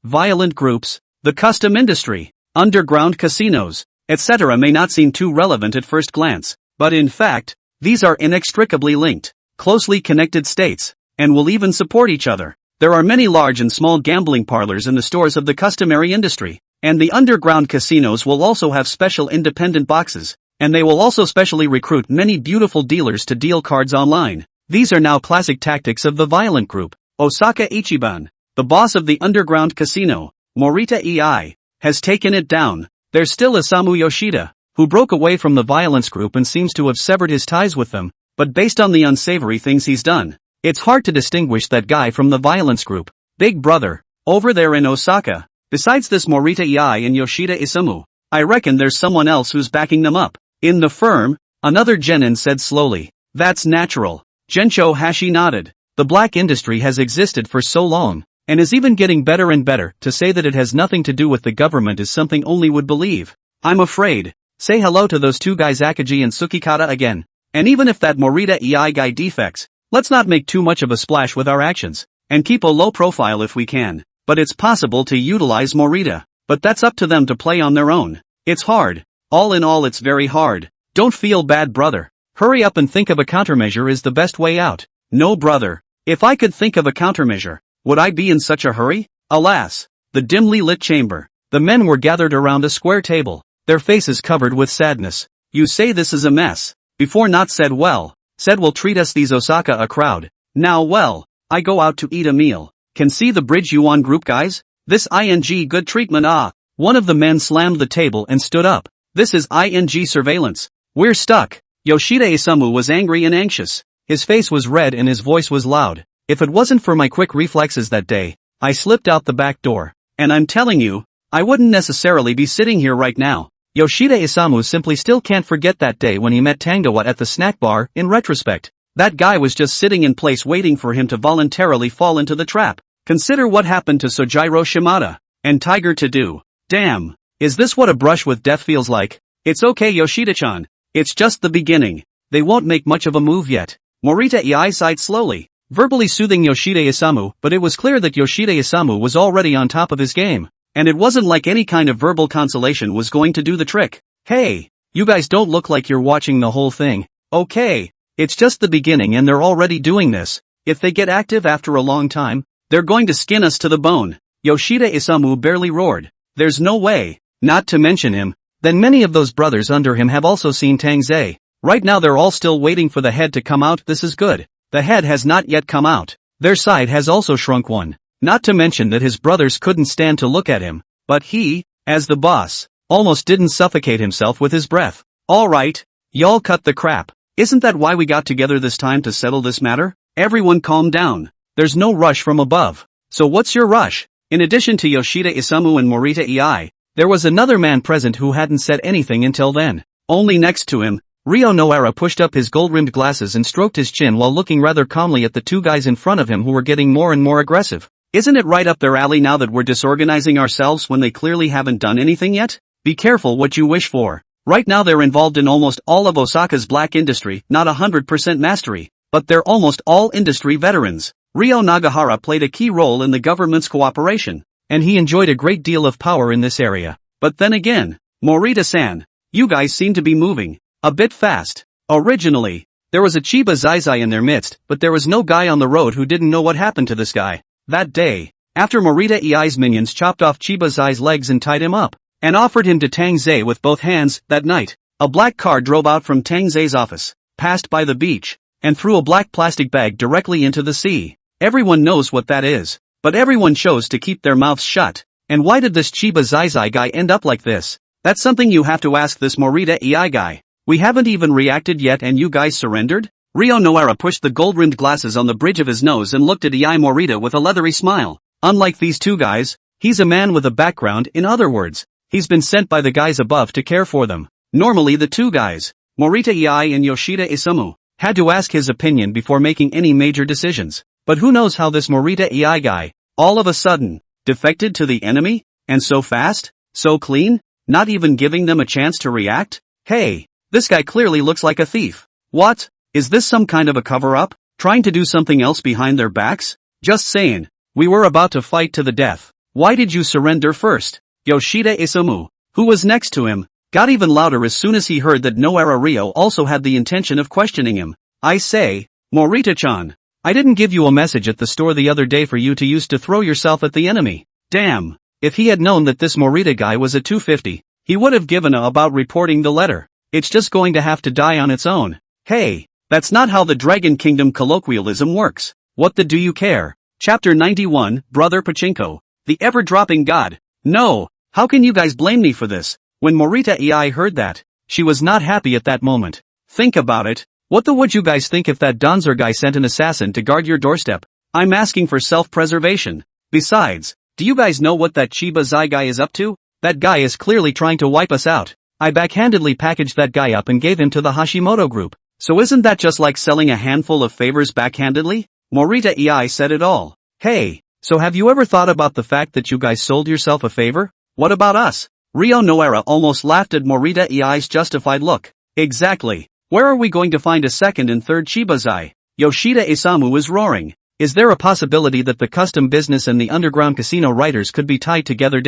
Violent groups, the custom industry, underground casinos, etc. may not seem too relevant at first glance, but in fact, these are inextricably linked, closely connected states, and will even support each other. There are many large and small gambling parlors in the stores of the customary industry, and the underground casinos will also have special independent boxes, and they will also specially recruit many beautiful dealers to deal cards online. These are now classic tactics of the violent group. Osaka Ichiban, the boss of the underground casino, Morita EI, has taken it down. There's still Isamu Yoshida, who broke away from the violence group and seems to have severed his ties with them, but based on the unsavory things he's done, it's hard to distinguish that guy from the violence group. Big brother, over there in Osaka, besides this Morita EI and Yoshida Isamu, I reckon there's someone else who's backing them up. In the firm, another genin said slowly. That's natural. Gensho Hashi nodded. The black industry has existed for so long, and is even getting better and better. To say that it has nothing to do with the government is something only would believe. I'm afraid. Say hello to those 2 guys Akaji and Tsukikata again. And even if that Morita EI guy defects, let's not make too much of a splash with our actions, and keep a low profile if we can. But it's possible to utilize Morita, but that's up to them to play on their own. It's hard. All in all it's very hard. Don't feel bad brother. Hurry up and think of a countermeasure is the best way out. No brother. If I could think of a countermeasure, would I be in such a hurry? Alas! The dimly lit chamber. The men were gathered around a square table, their faces covered with sadness. You say this is a mess. Before not said well. Said will treat us these Osaka a crowd. Now well, I go out to eat a meal. Can see the bridge you on group guys? This ing good treatment ah. One of the men slammed the table and stood up. This is ing surveillance. We're stuck. Yoshida Isamu was angry and anxious. His face was red and his voice was loud. If it wasn't for my quick reflexes that day, I slipped out the back door. And I'm telling you, I wouldn't necessarily be sitting here right now. Yoshida Isamu simply still can't forget that day when he met Tangoa at the snack bar. In retrospect, that guy was just sitting in place waiting for him to voluntarily fall into the trap. Consider what happened to Sojiro Shimada and Tiger to do. Damn, is this what a brush with death feels like? It's okay Yoshida-chan, it's just the beginning. They won't make much of a move yet. Morita sighed slowly, verbally soothing Yoshida Isamu, but it was clear that Yoshida Isamu was already on top of his game. And it wasn't like any kind of verbal consolation was going to do the trick. Hey, you guys don't look like you're watching the whole thing. Okay, it's just the beginning and they're already doing this. If they get active after a long time, they're going to skin us to the bone. Yoshida Isamu barely roared. There's no way. Not to mention him. Then many of those brothers under him have also seen Tang Ze. Right now they're all still waiting for the head to come out. This is good. The head has not yet come out. Their side has also shrunk one. Not to mention that his brothers couldn't stand to look at him, but he, as the boss, almost didn't suffocate himself with his breath. Alright, y'all cut the crap. Isn't that why we got together this time to settle this matter? Everyone calm down. There's no rush from above. So what's your rush? In addition to Yoshida Isamu and Morita there was another man present who hadn't said anything until then. Only next to him, Ryo Noara pushed up his gold-rimmed glasses and stroked his chin while looking rather calmly at the two guys in front of him who were getting more and more aggressive. Isn't it right up their alley now that we're disorganizing ourselves when they clearly haven't done anything yet? Be careful what you wish for. Right now they're involved in almost all of Osaka's black industry, not 100% mastery, but they're almost all industry veterans. Ryo Nagahara played a key role in the government's cooperation, and he enjoyed a great deal of power in this area. But then again, Morita-san, you guys seem to be moving a bit fast. Originally, there was a Chiba Zai in their midst, but there was no guy on the road who didn't know what happened to this guy. That day, after Morita-i's minions chopped off Chiba Zai's legs and tied him up, and offered him to Tang Ze with both hands, that night, a black car drove out from Tang Ze's office, passed by the beach, and threw a black plastic bag directly into the sea. Everyone knows what that is, but everyone chose to keep their mouths shut. And why did this Chiba Zai guy end up like this? That's something you have to ask this Morita guy. We haven't even reacted yet and you guys surrendered? Ryo Noara pushed the gold-rimmed glasses on the bridge of his nose and looked at Morita with a leathery smile. Unlike these two guys, he's a man with a background. In other words, he's been sent by the guys above to care for them. Normally the two guys, Morita and Yoshida Isamu, had to ask his opinion before making any major decisions. But who knows how this Morita guy, all of a sudden, defected to the enemy? And so fast? So clean? Not even giving them a chance to react? Hey, this guy clearly looks like a thief. What? Is this some kind of a cover-up? Trying to do something else behind their backs? Just saying. We were about to fight to the death. Why did you surrender first? Yoshida Isamu, who was next to him, got even louder as soon as he heard that Noara Ryo also had the intention of questioning him. I say, Morita-chan, I didn't give you a message at the store the other day for you to use to throw yourself at the enemy. Damn, if he had known that this Morita guy was a 250, he would have given a about reporting the letter. It's just going to have to die on its own. Hey. That's not how the Dragon Kingdom colloquialism works. What the do you care? Chapter 91, Brother Pachinko, the ever-dropping god. No, how can you guys blame me for this? When Morita heard that, she was not happy at that moment. Think about it. What the would you guys think if that Danzer guy sent an assassin to guard your doorstep? I'm asking for self-preservation. Besides, do you guys know what that Chiba Zai guy is up to? That guy is clearly trying to wipe us out. I backhandedly packaged that guy up and gave him to the Hashimoto group. So isn't that just like selling a handful of favors backhandedly? Morita said it all. Hey, so have you ever thought about the fact that you guys sold yourself a favor? What about us? Ryo Noara almost laughed at Morita-i's justified look. Exactly. Where are we going to find a second and third Chiba Zai? Yoshida Isamu is roaring. Is there a possibility that the custom business and the underground casino writers could be tied together?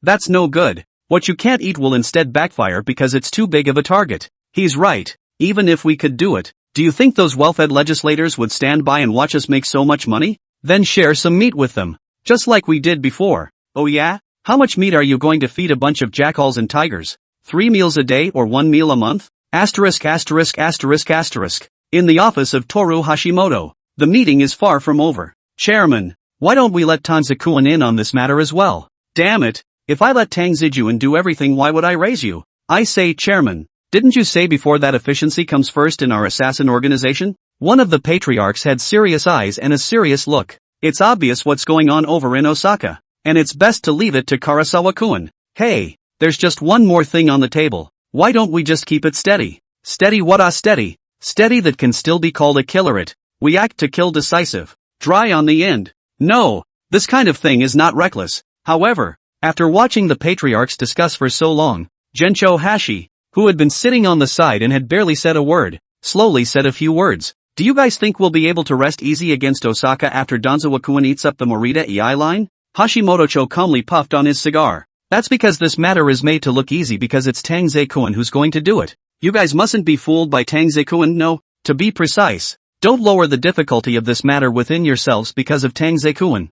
That's no good. What you can't eat will instead backfire because it's too big of a target. He's right. Even if we could do it, Do you think those well-fed legislators would stand by and watch us make so much money? Then share some meat with them. Just like we did before. Oh yeah? How much meat are you going to feed a bunch of jackals and tigers? 3 meals a day or 1 meal a month? Asterisk asterisk asterisk asterisk. In the office of Toru Hashimoto. The meeting is far from over. Chairman, why don't we let Tang Ze in on this matter as well? Damn it, if I let Tang Ze do everything, why would I raise you? I say, Chairman, didn't you say before that efficiency comes first in our assassin organization? One of the patriarchs had serious eyes and a serious look. It's obvious what's going on over in Osaka, and it's best to leave it to Karasawa-kun. Hey, there's just one more thing on the table. Why don't we just keep it steady? Steady what steady? Steady that can still be called a killer it. We act to kill decisive. Dry on the end. No, this kind of thing is not reckless. However, after watching the patriarchs discuss for so long, Gencho Hashi, who had been sitting on the side and had barely said a word, slowly said a few words. Do you guys think we'll be able to rest easy against Osaka after Danzawa-kun eats up the Morita EI line? Hashimoto-cho calmly puffed on his cigar. That's because this matter is made to look easy because it's Tang Ze-kun who's going to do it. You guys mustn't be fooled by Tang Ze-kun, no, to be precise. Don't lower the difficulty of this matter within yourselves because of Tang Ze-kun.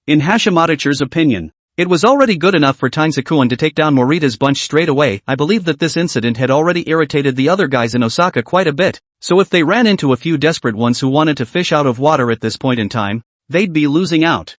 In Hashimoto's opinion, it was already good enough for Tang Ze-kun to take down Morita's bunch straight away. I believe that this incident had already irritated the other guys in Osaka quite a bit, so if they ran into a few desperate ones who wanted to fish out of water at this point in time, they'd be losing out.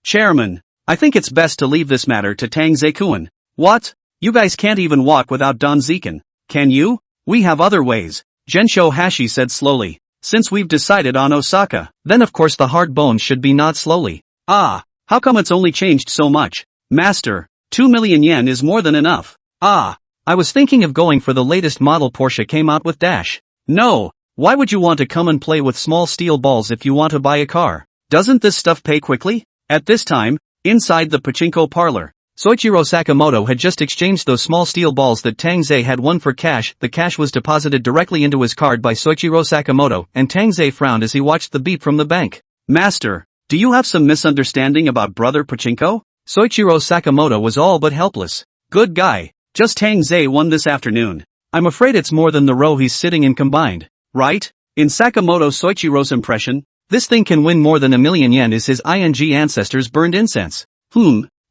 Chairman, I think it's best to leave this matter to Tang Ze-kun. What? You guys can't even walk without Don Zekin, can you? We have other ways, Gensho Hashi said slowly. Since we've decided on Osaka, then of course the hard bones should be gnawed slowly. How come it's only changed so much? Master, 2 million yen is more than enough. I was thinking of going for the latest model Porsche came out with dash. No, why would you want to come and play with small steel balls if you want to buy a car? Doesn't this stuff pay quickly? At this time, inside the pachinko parlor, Soichiro Sakamoto had just exchanged those small steel balls that Tang Ze had won for cash. The cash was deposited directly into his card by Soichiro Sakamoto, and Tang Ze frowned as he watched the beep from the bank. Master, do you have some misunderstanding about brother pachinko? Soichiro Sakamoto was all but helpless. Good guy, just Tang Ze won this afternoon. I'm afraid it's more than the row he's sitting in combined, right? In Sakamoto Soichiro's impression, this thing can win more than 1 million yen is his ing ancestors burned incense.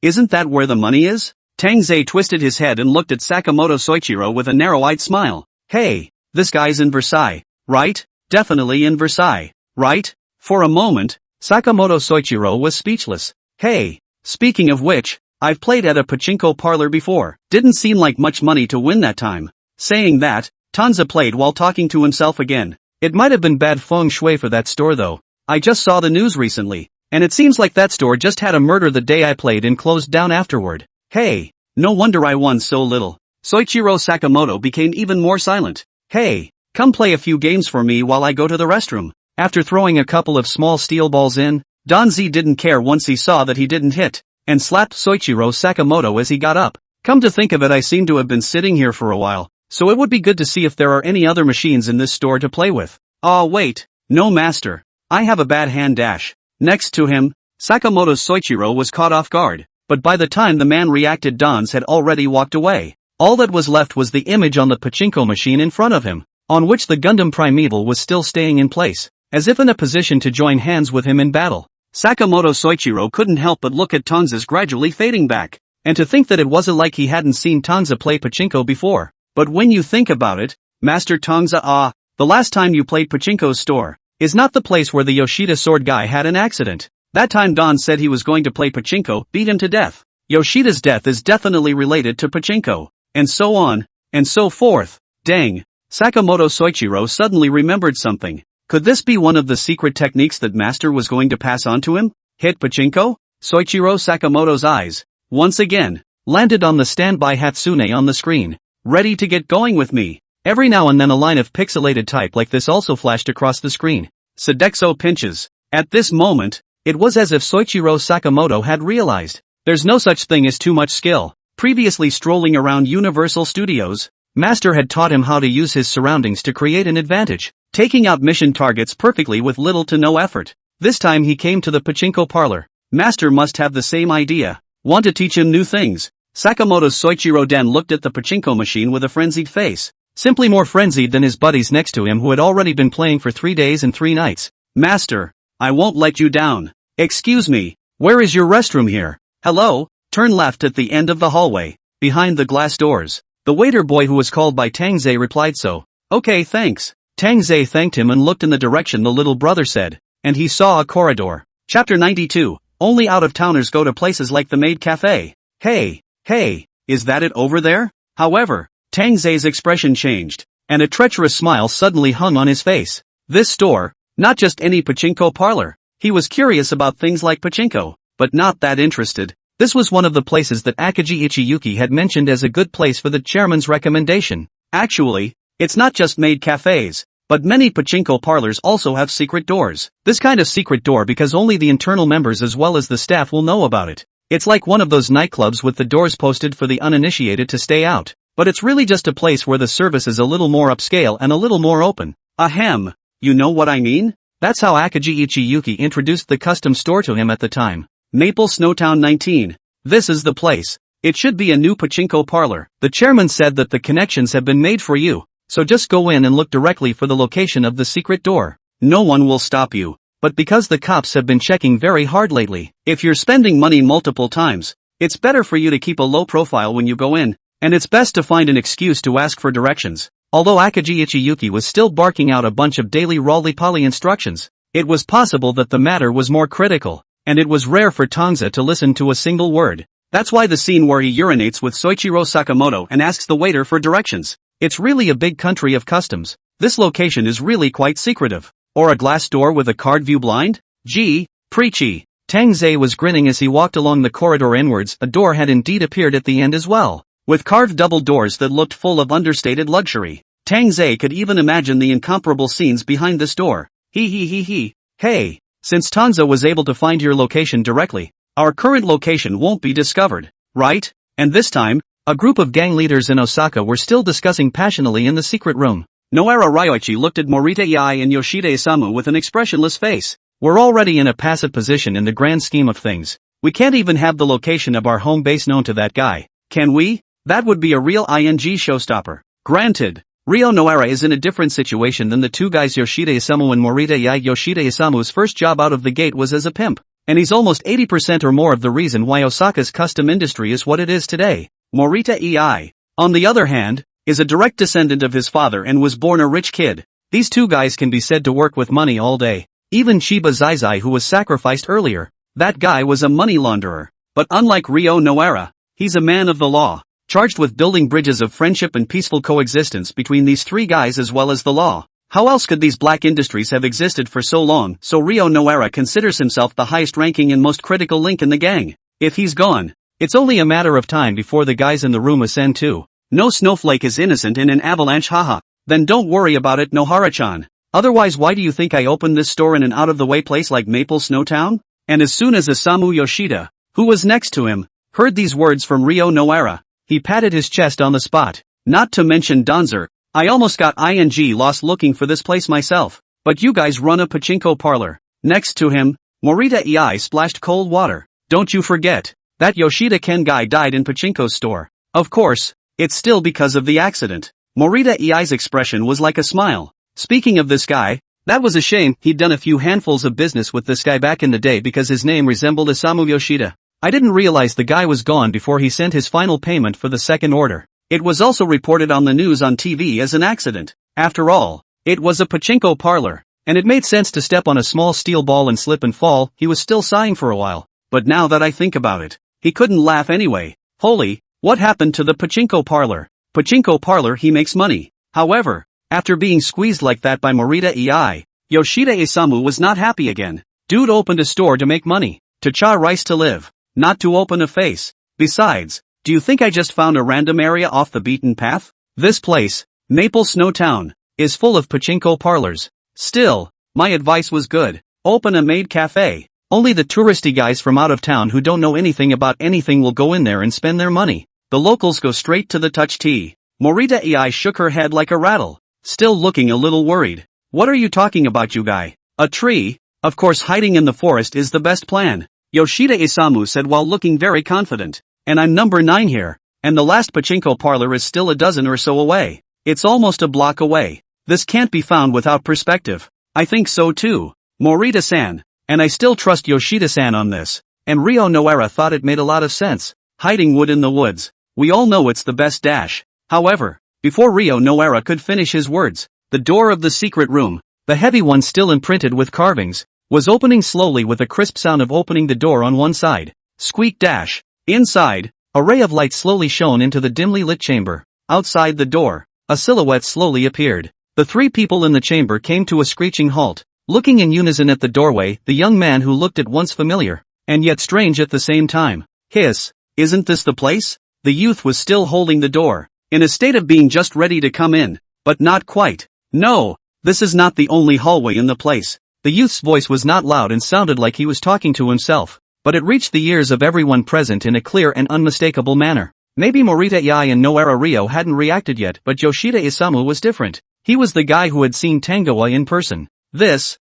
Isn't that where the money is? Tang Ze twisted his head and looked at Sakamoto Soichiro with a narrow-eyed smile. Hey, this guy's in Versailles, right? Definitely in Versailles, right? For a moment, Sakamoto Soichiro was speechless. Hey, speaking of which, I've played at a pachinko parlor before. Didn't seem like much money to win that time. Saying that, Tanza played while talking to himself again. It might have been bad feng shui for that store though. I just saw the news recently, and it seems like that store just had a murder the day I played and closed down afterward. Hey, no wonder I won so little. Soichiro Sakamoto became even more silent. Hey, come play a few games for me while I go to the restroom. After throwing a couple of small steel balls in, Don Z didn't care once he saw that he didn't hit, and slapped Soichiro Sakamoto as he got up. Come to think of it, I seem to have been sitting here for a while, so it would be good to see if there are any other machines in this store to play with. Wait, no master. I have a bad hand dash. Next to him, Sakamoto's Soichiro was caught off guard, but by the time the man reacted, Don's had already walked away. All that was left was the image on the pachinko machine in front of him, on which the Gundam Primeval was still staying in place, as if in a position to join hands with him in battle. Sakamoto Soichiro couldn't help but look at Tanza's gradually fading back, and to think that it wasn't like he hadn't seen Tanza play pachinko before. But when you think about it, Master Tanza, the last time you played pachinko's store is not the place where the Yoshida sword guy had an accident. That time Don said he was going to play pachinko, beat him to death. Yoshida's death is definitely related to pachinko, and so on, and so forth. Dang. Sakamoto Soichiro suddenly remembered something. Could this be one of the secret techniques that Master was going to pass on to him? Hit pachinko? Soichiro Sakamoto's eyes, once again, landed on the standby Hatsune on the screen. Ready to get going with me? Every now and then a line of pixelated type like this also flashed across the screen. Sodexo pinches. At this moment, it was as if Soichiro Sakamoto had realized, there's no such thing as too much skill. Previously strolling around Universal Studios, Master had taught him how to use his surroundings to create an advantage, taking out mission targets perfectly with little to no effort. This time he came to the pachinko parlor. Master must have the same idea. Want to teach him new things. Sakamoto's Soichiro Den looked at the pachinko machine with a frenzied face. simply more frenzied than his buddies next to him who had already been playing for 3 days and 3 nights. Master, I won't let you down. Excuse me, where is your restroom here? Hello? Turn left at the end of the hallway, behind the glass doors. The waiter boy who was called by Tang Ze replied so. Okay, thanks. Tang Ze thanked him and looked in the direction the little brother said, and he saw a corridor. Chapter 92, Only out-of-towners go to places like the Maid Cafe. Hey, is that it over there? However, Tang Ze's expression changed, and a treacherous smile suddenly hung on his face. This store, not just any pachinko parlor. He was curious about things like pachinko, but not that interested. This was one of the places that Akagi Ichiyuki had mentioned as a good place for the chairman's recommendation. Actually, it's not just maid cafes, but many pachinko parlors also have secret doors. This kind of secret door because only the internal members as well as the staff will know about it. It's like one of those nightclubs with the doors posted for the uninitiated to stay out. But it's really just a place where the service is a little more upscale and a little more open. Ahem, you know what I mean? That's how Akagi Ichiyuki introduced the custom store to him at the time. Maple Snowtown 19. This is the place. It should be a new pachinko parlor. The chairman said that the connections have been made for you, so just go in and look directly for the location of the secret door. No one will stop you. But because the cops have been checking very hard lately, if you're spending money multiple times, it's better for you to keep a low profile when you go in, and it's best to find an excuse to ask for directions. Although Akagi Ichiyuki was still barking out a bunch of daily roly-poly instructions, it was possible that the matter was more critical, and it was rare for Tang Ze to listen to a single word. That's why the scene where he urinates with Soichiro Sakamoto and asks the waiter for directions. It's really a big country of customs. This location is really quite secretive. Or a glass door with a card view blind? Gee, preachy. Tang Ze was grinning as he walked along the corridor inwards. A door had indeed appeared at the end as well, with carved double doors that looked full of understated luxury. Tang Ze could even imagine the incomparable scenes behind this door. Hey, since Tang Ze was able to find your location directly, our current location won't be discovered, right? And this time, a group of gang leaders in Osaka were still discussing passionately in the secret room. Noara Ryoichi looked at Morita Iai and Yoshida Isamu with an expressionless face. We're already in a passive position in the grand scheme of things. We can't even have the location of our home base known to that guy, can we? That would be a real showstopper. Granted, Ryo Noara is in a different situation than the two guys Yoshida Isamu and Morita Iai. Yoshida Isamu's first job out of the gate was as a pimp, and he's almost 80% or more of the reason why Osaka's custom industry is what it is today. Morita Iai, on the other hand, is a direct descendant of his father and was born a rich kid. These two guys can be said to work with money all day. Even Chiba Zai who was sacrificed earlier, that guy was a money launderer. But unlike Ryo Noara, he's a man of the law, charged with building bridges of friendship and peaceful coexistence between these three guys as well as the law. How else could these black industries have existed for so long? So Ryo Noara considers himself the highest ranking and most critical link in the gang. If he's gone, it's only a matter of time before the guys in the room ascend too. No snowflake is innocent in an avalanche, haha. Then don't worry about it, Nohara-chan. Otherwise, why do you think I opened this store in an out-of-the-way place like Maple Snowtown? And as soon as Isamu Yoshida, who was next to him, heard these words from Ryo Noara, he patted his chest on the spot. Not to mention Danzer, I almost got lost looking for this place myself. But you guys run a pachinko parlor. Next to him, Morita Iai splashed cold water. Don't you forget, that Yoshida Ken guy died in pachinko's store. Of course, it's still because of the accident. Morita Iai's expression was like a smile. Speaking of this guy, that was a shame. He'd done a few handfuls of business with this guy back in the day because his name resembled Isamu Yoshida. I didn't realize the guy was gone before he sent his final payment for the second order. It was also reported on the news on TV as an accident. After all, it was a pachinko parlor, and it made sense to step on a small steel ball and slip and fall. He was still sighing for a while, but now that I think about it, he couldn't laugh anyway. Holy, what happened to the pachinko parlor? Pachinko parlor, he makes money. However, after being squeezed like that by Morita Iai, Yoshida Isamu was not happy again. Dude opened a store to make money, to cha rice to live, not to open a face. Besides, do you think I just found a random area off the beaten path? This place, Maple Snowtown, is full of pachinko parlors. Still, my advice was good. Open a maid cafe. Only the touristy guys from out of town who don't know anything about anything will go in there and spend their money. The locals go straight to the touch tea. Morita Iai shook her head like a rattle, still looking a little worried. What are you talking about, you guy? A tree? Of course, hiding in the forest is the best plan, Yoshida Isamu said while looking very confident. And I'm number 9 here, and the last pachinko parlor is still a dozen or so away. It's almost a block away. This can't be found without perspective. I think so too. Morita-san. And I still trust Yoshida-san on this. And Rio Noara thought it made a lot of sense. Hiding wood in the woods. We all know it's the best dash. However, before Rio Noara could finish his words, the door of the secret room, the heavy one still imprinted with carvings, was opening slowly with a crisp sound of opening the door on one side. Squeak dash. Inside, a ray of light slowly shone into the dimly lit chamber. Outside the door, a silhouette slowly appeared. The three people in the chamber came to a screeching halt, looking in unison at the doorway, the young man who looked at once familiar, and yet strange at the same time. Hiss, isn't this the place? The youth was still holding the door, in a state of being just ready to come in, but not quite. No, this is not the only hallway in the place. The youth's voice was not loud and sounded like he was talking to himself, but it reached the ears of everyone present in a clear and unmistakable manner. Maybe Morita Iai and Noara Rio hadn't reacted yet, but Yoshida Isamu was different. He was the guy who had seen Tangoa in person. This,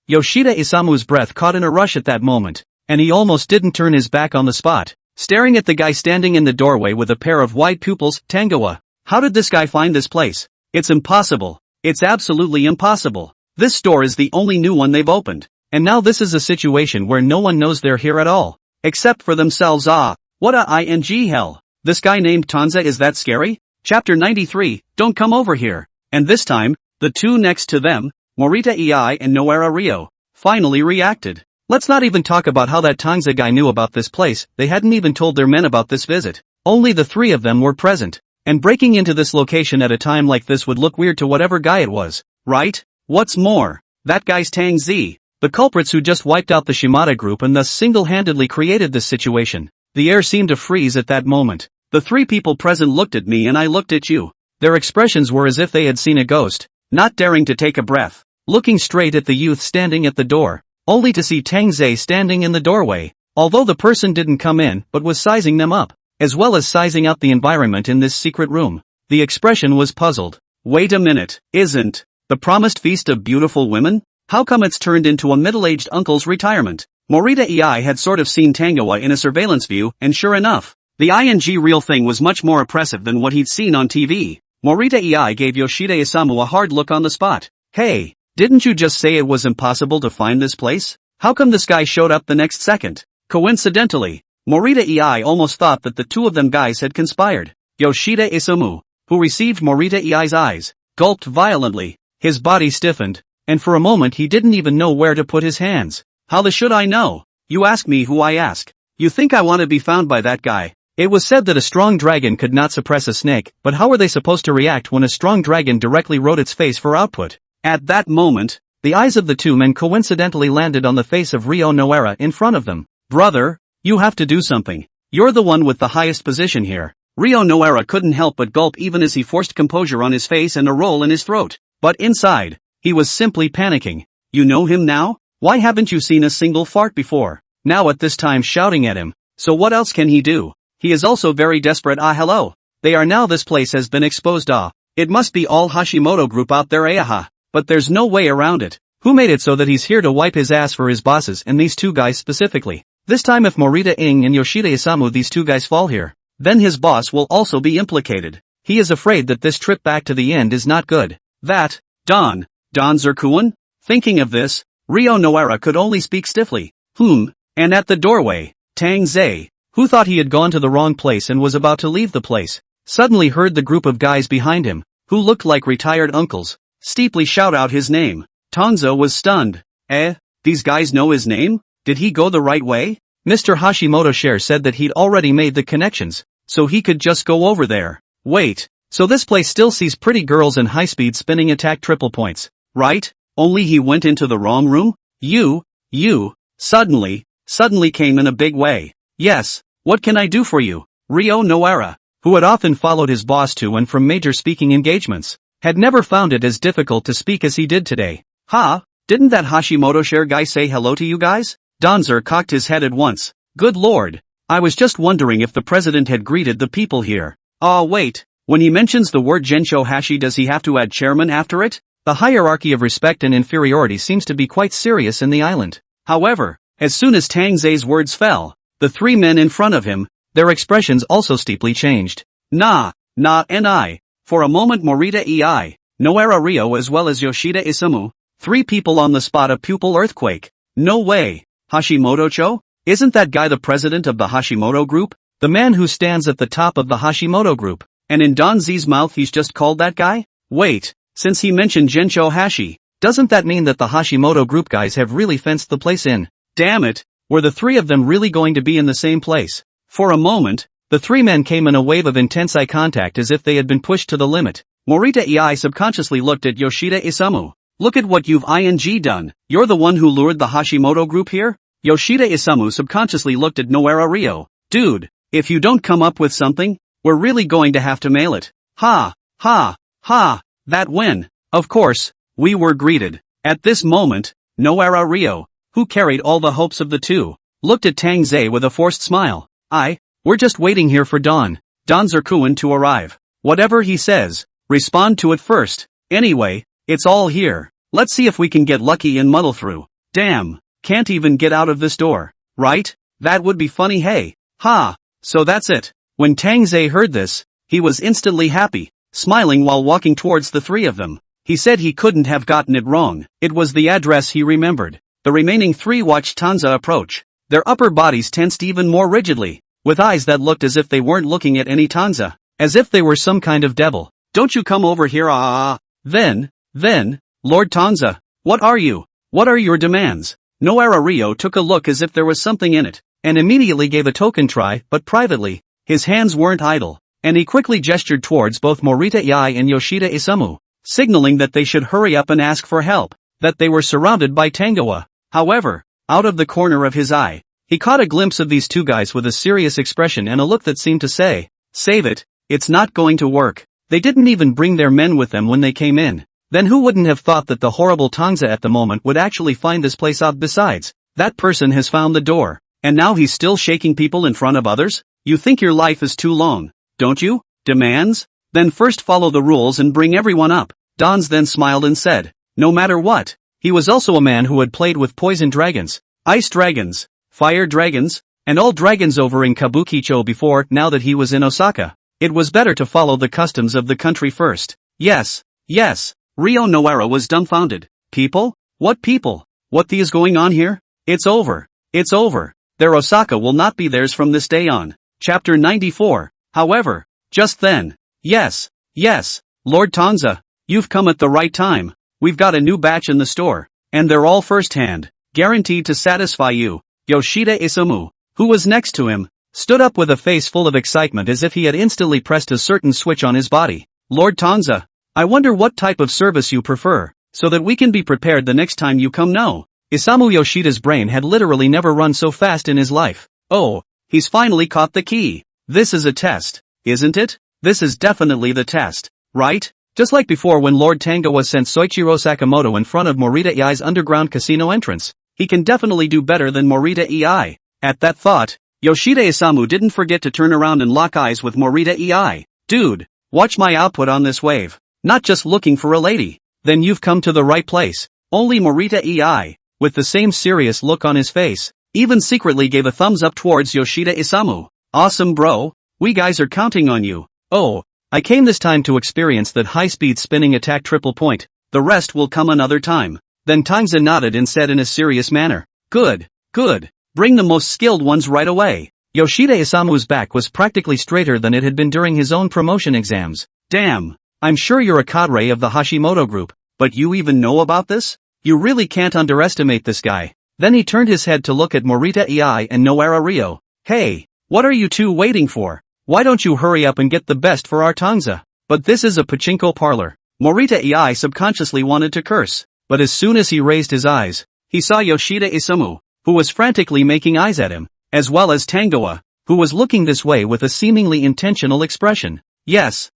Yoshida Isamu's breath caught in a rush at that moment, and he almost didn't turn his back on the spot, staring at the guy standing in the doorway with a pair of wide pupils. Tangoa, how did this guy find this place? It's impossible. It's absolutely impossible. This store is the only new one they've opened, and now this is a situation where no one knows they're here at all, except for themselves. What a ing hell. This guy named Tang Ze, is that scary? Chapter 93, Don't Come Over Here. And this time, the two next to them, Morita Iai and Noara Rio, finally reacted. Let's not even talk about how that Tang Ze guy knew about this place. They hadn't even told their men about this visit. Only the three of them were present. And breaking into this location at a time like this would look weird to whatever guy it was, right? What's more, that guy's Tang Ze, the culprits who just wiped out the Shimada group and thus single-handedly created this situation. The air seemed to freeze at that moment. The three people present looked at me and I looked at you. Their expressions were as if they had seen a ghost, not daring to take a breath, looking straight at the youth standing at the door, only to see Tang Ze standing in the doorway, although the person didn't come in but was sizing them up, as well as sizing out the environment in this secret room. The expression was puzzled. Wait a minute, isn't the promised feast of beautiful women? How come it's turned into a middle-aged uncle's retirement? Morita Iai had sort of seen Tangoa in a surveillance view, and sure enough, the ing real thing was much more oppressive than what he'd seen on TV. Morita Iai gave Yoshida Isamu a hard look on the spot. Hey, didn't you just say it was impossible to find this place? How come this guy showed up the next second? Coincidentally, Morita Iai almost thought that the two of them guys had conspired. Yoshida Isamu, who received Morita Iai's eyes, gulped violently, his body stiffened, and for a moment he didn't even know where to put his hands. How the should I know? You ask me who I ask. You think I want to be found by that guy? It was said that a strong dragon could not suppress a snake, but how were they supposed to react when a strong dragon directly wrote its face for output? At that moment, the eyes of the two men coincidentally landed on the face of Rio Noara in front of them. Brother, you have to do something. You're the one with the highest position here. Rio Noara couldn't help but gulp even as he forced composure on his face and a roll in his throat. But inside, he was simply panicking. You know him now? Why haven't you seen a single fart before? Now at this time shouting at him. So what else can he do? He is also very desperate. Hello. They are now. This place has been exposed. It must be all Hashimoto group out there. But there's no way around it. Who made it so that he's here to wipe his ass for his bosses and these two guys specifically? This time if Morita Ing and Yoshida Isamu, these two guys, fall here, then his boss will also be implicated. He is afraid that this trip back to the end is not good. That, Don Zerkuan? Thinking of this, Rio Noara could only speak stiffly. And at the doorway, Tang Ze, who thought he had gone to the wrong place and was about to leave the place, suddenly heard the group of guys behind him, who looked like retired uncles, steeply shout out his name. Tang Ze was stunned. These guys know his name? Did he go the right way? Mr. Hashimoto said that he'd already made the connections, so he could just go over there. Wait, so this place still sees pretty girls and high-speed spinning attack triple points, right? Only he went into the wrong room? You, suddenly came in a big way. Yes, what can I do for you? Rio Noara, who had often followed his boss to and from major speaking engagements, had never found it as difficult to speak as he did today. Didn't that Hashimoto guy say hello to you guys? Donzer cocked his head at once. Good lord, I was just wondering if the president had greeted the people here. Wait, when he mentions the word Gensho Hashi, does he have to add chairman after it? The hierarchy of respect and inferiority seems to be quite serious in the island. However, as soon as Tang Ze's words fell, the three men in front of him, their expressions also steeply changed. And I, For a moment Morita Ei, Noara Ryo as well as Yoshida Isamu, 3 people on the spot, a pupil earthquake. No way. Hashimoto-cho? Isn't that guy the president of the Hashimoto group? The man who stands at the top of the Hashimoto group. And in Tang Ze's mouth he's just called that guy? Wait, since he mentioned Gencho Hashi, doesn't that mean that the Hashimoto group guys have really fenced the place in? Damn it, were the 3 of them really going to be in the same place? For a moment, the 3 men came in a wave of intense eye contact as if they had been pushed to the limit. Morita Ei subconsciously looked at Yoshida Isamu. Look at what you've done. You're the one who lured the Hashimoto group here? Yoshida Isamu subconsciously looked at Noara Ryo. Dude, if you don't come up with something, we're really going to have to mail it. Ha, ha, ha, that when, of course, we were greeted. At this moment, Noara Ryo, who carried all the hopes of the 2, looked at Tang Ze with a forced smile. We're just waiting here for Don Zerkuan to arrive. Whatever he says, respond to it first. Anyway, it's all here. Let's see if we can get lucky and muddle through. Damn, can't even get out of this door, right? That would be funny, hey. Ha, so that's it. When Tang Ze heard this, he was instantly happy, smiling while walking towards the 3 of them. He said he couldn't have gotten it wrong. It was the address he remembered. The remaining 3 watched Tang Ze approach. Their upper bodies tensed even more rigidly, with eyes that looked as if they weren't looking at any Tang Ze, as if they were some kind of devil. Don't you come over here, Then, Lord Tang Ze, what are you? What are your demands? Noara Ryo took a look as if there was something in it, and immediately gave a token try, but privately. His hands weren't idle, and he quickly gestured towards both Morita Ei and Yoshida Isamu, signaling that they should hurry up and ask for help, that they were surrounded by Tangoa. However, out of the corner of his eye, he caught a glimpse of these 2 guys with a serious expression and a look that seemed to say, save it, it's not going to work. They didn't even bring their men with them when they came in. Then who wouldn't have thought that the horrible Tang Ze at the moment would actually find this place out? Besides, that person has found the door, and now he's still shaking people in front of others? You think your life is too long, don't you? Demands? Then first follow the rules and bring everyone up. Dans then smiled and said, no matter what. He was also a man who had played with poison dragons, ice dragons, fire dragons, and all dragons over in Kabukicho before. Now that he was in Osaka, it was better to follow the customs of the country first. Yes. Ryo Noara was dumbfounded. People? What people? What is going on here? It's over. Their Osaka will not be theirs from this day on. Chapter 94. However, just then. Yes, Lord Tang Ze, you've come at the right time. We've got a new batch in the store, and they're all first-hand, guaranteed to satisfy you. Yoshida Isamu, who was next to him, stood up with a face full of excitement as if he had instantly pressed a certain switch on his body. Lord Tang Ze, I wonder what type of service you prefer, so that we can be prepared the next time you come. No. Isamu Yoshida's brain had literally never run so fast in his life. Oh, he's finally caught the key. This is a test, isn't it? This is definitely the test, right? Just like before when Lord Tangoa sent Soichiro Sakamoto in front of Morita Ei's underground casino entrance, he can definitely do better than Morita Ei. At that thought, Yoshida Isamu didn't forget to turn around and lock eyes with Morita Ei. Dude, watch my output on this wave. Not just looking for a lady. Then you've come to the right place. Only Morita Ei, with the same serious look on his face, even secretly gave a thumbs up towards Yoshida Isamu. Awesome bro, we guys are counting on you. Oh, I came this time to experience that high-speed spinning attack triple point. The rest will come another time. Then Tang Ze nodded and said in a serious manner, Good. Bring the most skilled ones right away. Yoshida Isamu's back was practically straighter than it had been during his own promotion exams. Damn, I'm sure you're a cadre of the Hashimoto group, but you even know about this? You really can't underestimate this guy. Then he turned his head to look at Morita Ei and Noara Ryo. Hey, what are you 2 waiting for? Why don't you hurry up and get the best for our Tang Ze? But this is a pachinko parlor. Morita Ei subconsciously wanted to curse, but as soon as he raised his eyes, he saw Yoshida Isamu, who was frantically making eyes at him, as well as Tangoa, who was looking this way with a seemingly intentional expression. Yes,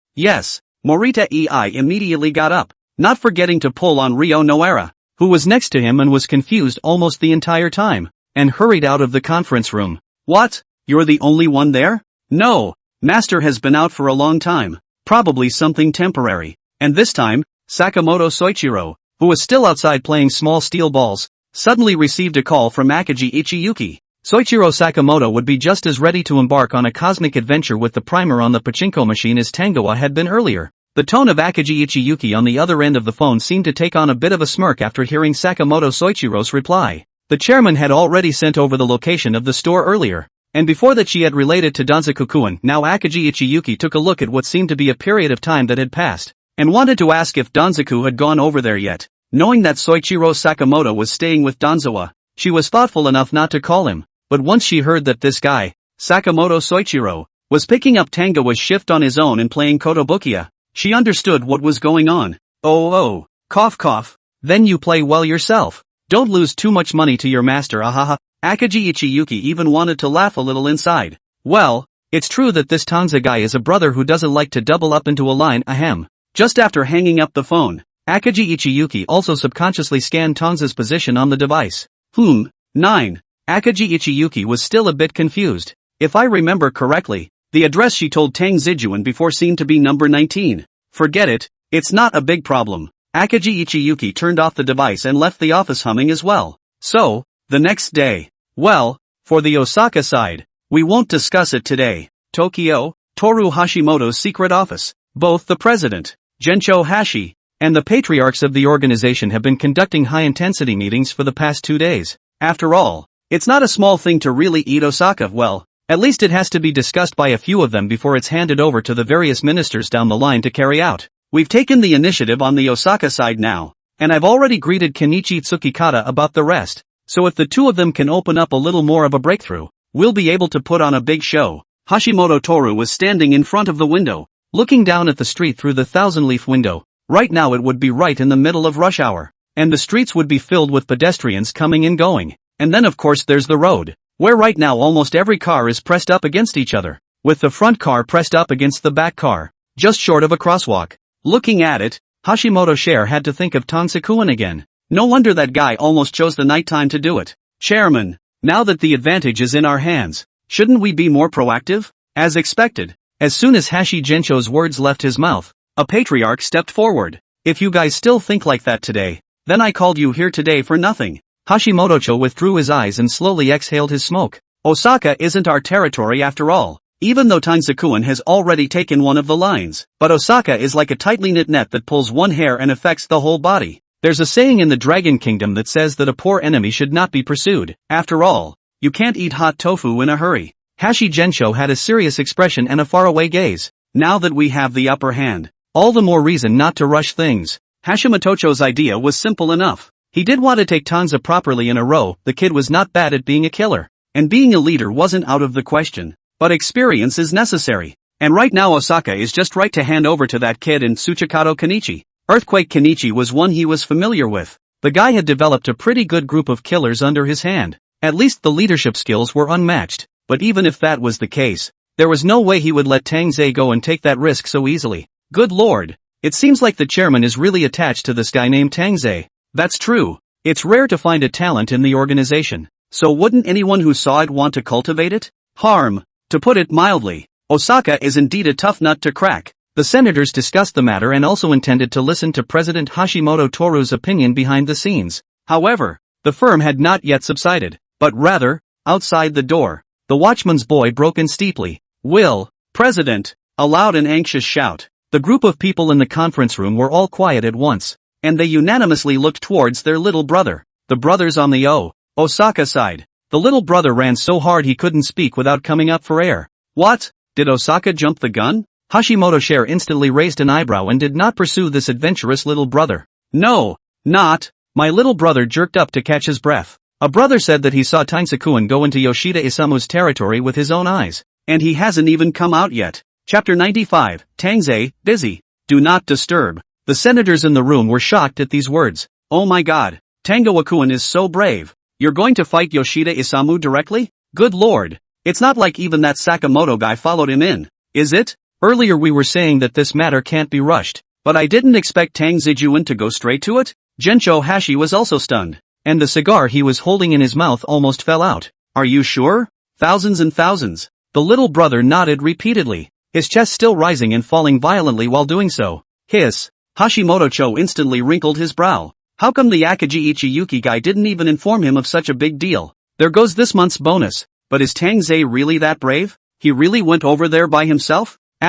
Morita Ei immediately got up, not forgetting to pull on Ryo Noara, who was next to him and was confused almost the entire time, and hurried out of the conference room. What? You're the only one there? No, Master has been out for a long time, probably something temporary. And this time, Sakamoto Soichiro, who was still outside playing small steel balls, suddenly received a call from Akagi Ichiyuki. Soichiro Sakamoto would be just as ready to embark on a cosmic adventure with the primer on the pachinko machine as Tangoa had been earlier. The tone of Akagi Ichiyuki on the other end of the phone seemed to take on a bit of a smirk after hearing Sakamoto Soichiro's reply. The chairman had already sent over the location of the store earlier, and before that she had related to Danzaku-kun. Now Akagi Ichiyuki took a look at what seemed to be a period of time that had passed, and wanted to ask if Danzaku had gone over there yet. Knowing that Soichiro Sakamoto was staying with Danzawa, she was thoughtful enough not to call him, but once she heard that this guy, Sakamoto Soichiro, was picking up Tangoa's shift on his own and playing Kotobukiya, she understood what was going on. Oh, cough cough, then you play well yourself. Don't lose too much money to your master, ahaha. Akagi Ichiyuki even wanted to laugh a little inside. Well, it's true that this Tang Ze guy is a brother who doesn't like to double up into a line, ahem. Just after hanging up the phone, Akagi Ichiyuki also subconsciously scanned Tang Ze's position on the device. 9. Akagi Ichiyuki was still a bit confused. If I remember correctly, the address she told Tang Zijuan before seemed to be number 19. Forget it, it's not a big problem. Akagi Ichiyuki turned off the device and left the office humming as well. So, the next day. Well, for the Osaka side, we won't discuss it today. Tokyo, Toru Hashimoto's secret office. Both the president, Gencho Hashi, and the patriarchs of the organization have been conducting high-intensity meetings for the past 2 days. After all, it's not a small thing to really eat Osaka. Well, at least it has to be discussed by a few of them before it's handed over to the various ministers down the line to carry out. We've taken the initiative on the Osaka side now, and I've already greeted Kenichi Tsukikata about the rest, so if the two of them can open up a little more of a breakthrough, we'll be able to put on a big show. Hashimoto Toru was standing in front of the window, looking down at the street through the thousand-leaf window. Right now it would be right in the middle of rush hour, and the streets would be filled with pedestrians coming and going. And then of course there's the road, where right now almost every car is pressed up against each other, with the front car pressed up against the back car, just short of a crosswalk. Looking at it, Hashimoto Share had to think of Tanzaku again. No wonder that guy almost chose the nighttime to do it. Chairman, now that the advantage is in our hands, shouldn't we be more proactive? As expected, as soon as Hashi Gencho's words left his mouth, a patriarch stepped forward. If you guys still think like that today, then I called you here today for nothing. Hashimoto-cho withdrew his eyes and slowly exhaled his smoke. Osaka isn't our territory after all, even though Tanzaku has already taken one of the lines. But Osaka is like a tightly knit net that pulls one hair and affects the whole body. There's a saying in the Dragon Kingdom that says that a poor enemy should not be pursued. After all, you can't eat hot tofu in a hurry. Hashi Gencho had a serious expression and a faraway gaze. Now that we have the upper hand, all the more reason not to rush things. Hashimoto-cho's idea was simple enough. He did want to take Tang Ze properly in a row. The kid was not bad at being a killer, and being a leader wasn't out of the question. But experience is necessary. And right now Osaka is just right to hand over to that kid in Tsuchikado Kenichi. Earthquake Kenichi was one he was familiar with. The guy had developed a pretty good group of killers under his hand. At least the leadership skills were unmatched. But even if that was the case, there was no way he would let Tang Ze go and take that risk so easily. Good lord. It seems like the chairman is really attached to this guy named Tang Ze. That's true. It's rare to find a talent in the organization. So wouldn't anyone who saw it want to cultivate it? To put it mildly, Osaka is indeed a tough nut to crack. The senators discussed the matter and also intended to listen to President Hashimoto Toru's opinion behind the scenes. However, the firm had not yet subsided, but rather, outside the door, the watchman's boy broke in steeply. Will, President, a loud and anxious shout. The group of people in the conference room were all quiet at once, and they unanimously looked towards their little brother. The brothers on the Osaka side. The little brother ran so hard he couldn't speak without coming up for air. What? Did Osaka jump the gun? Hashimoto Share instantly raised an eyebrow and did not pursue this adventurous little brother. No, not. My little brother jerked up to catch his breath. A brother said that he saw Tanzaku go into Yoshida Isamu's territory with his own eyes, and he hasn't even come out yet. Chapter 95, Tang Ze, busy. Do not disturb. The senators in the room were shocked at these words. Oh my god, Tangoa-kun is so brave. You're going to fight Yoshida Isamu directly? Good lord. It's not like even that Sakamoto guy followed him in, is it? Earlier we were saying that this matter can't be rushed, but I didn't expect Tang Zijuan to go straight to it? Gencho Hashi was also stunned, and the cigar he was holding in his mouth almost fell out. Are you sure? Thousands and thousands. The little brother nodded repeatedly, his chest still rising and falling violently while doing so. Hiss. Hashimoto-cho instantly wrinkled his brow. How come the Akagi Ichiyuki guy didn't even inform him of such a big deal? There goes this month's bonus. But is Tang Ze really that brave? He really went over there by himself? *******.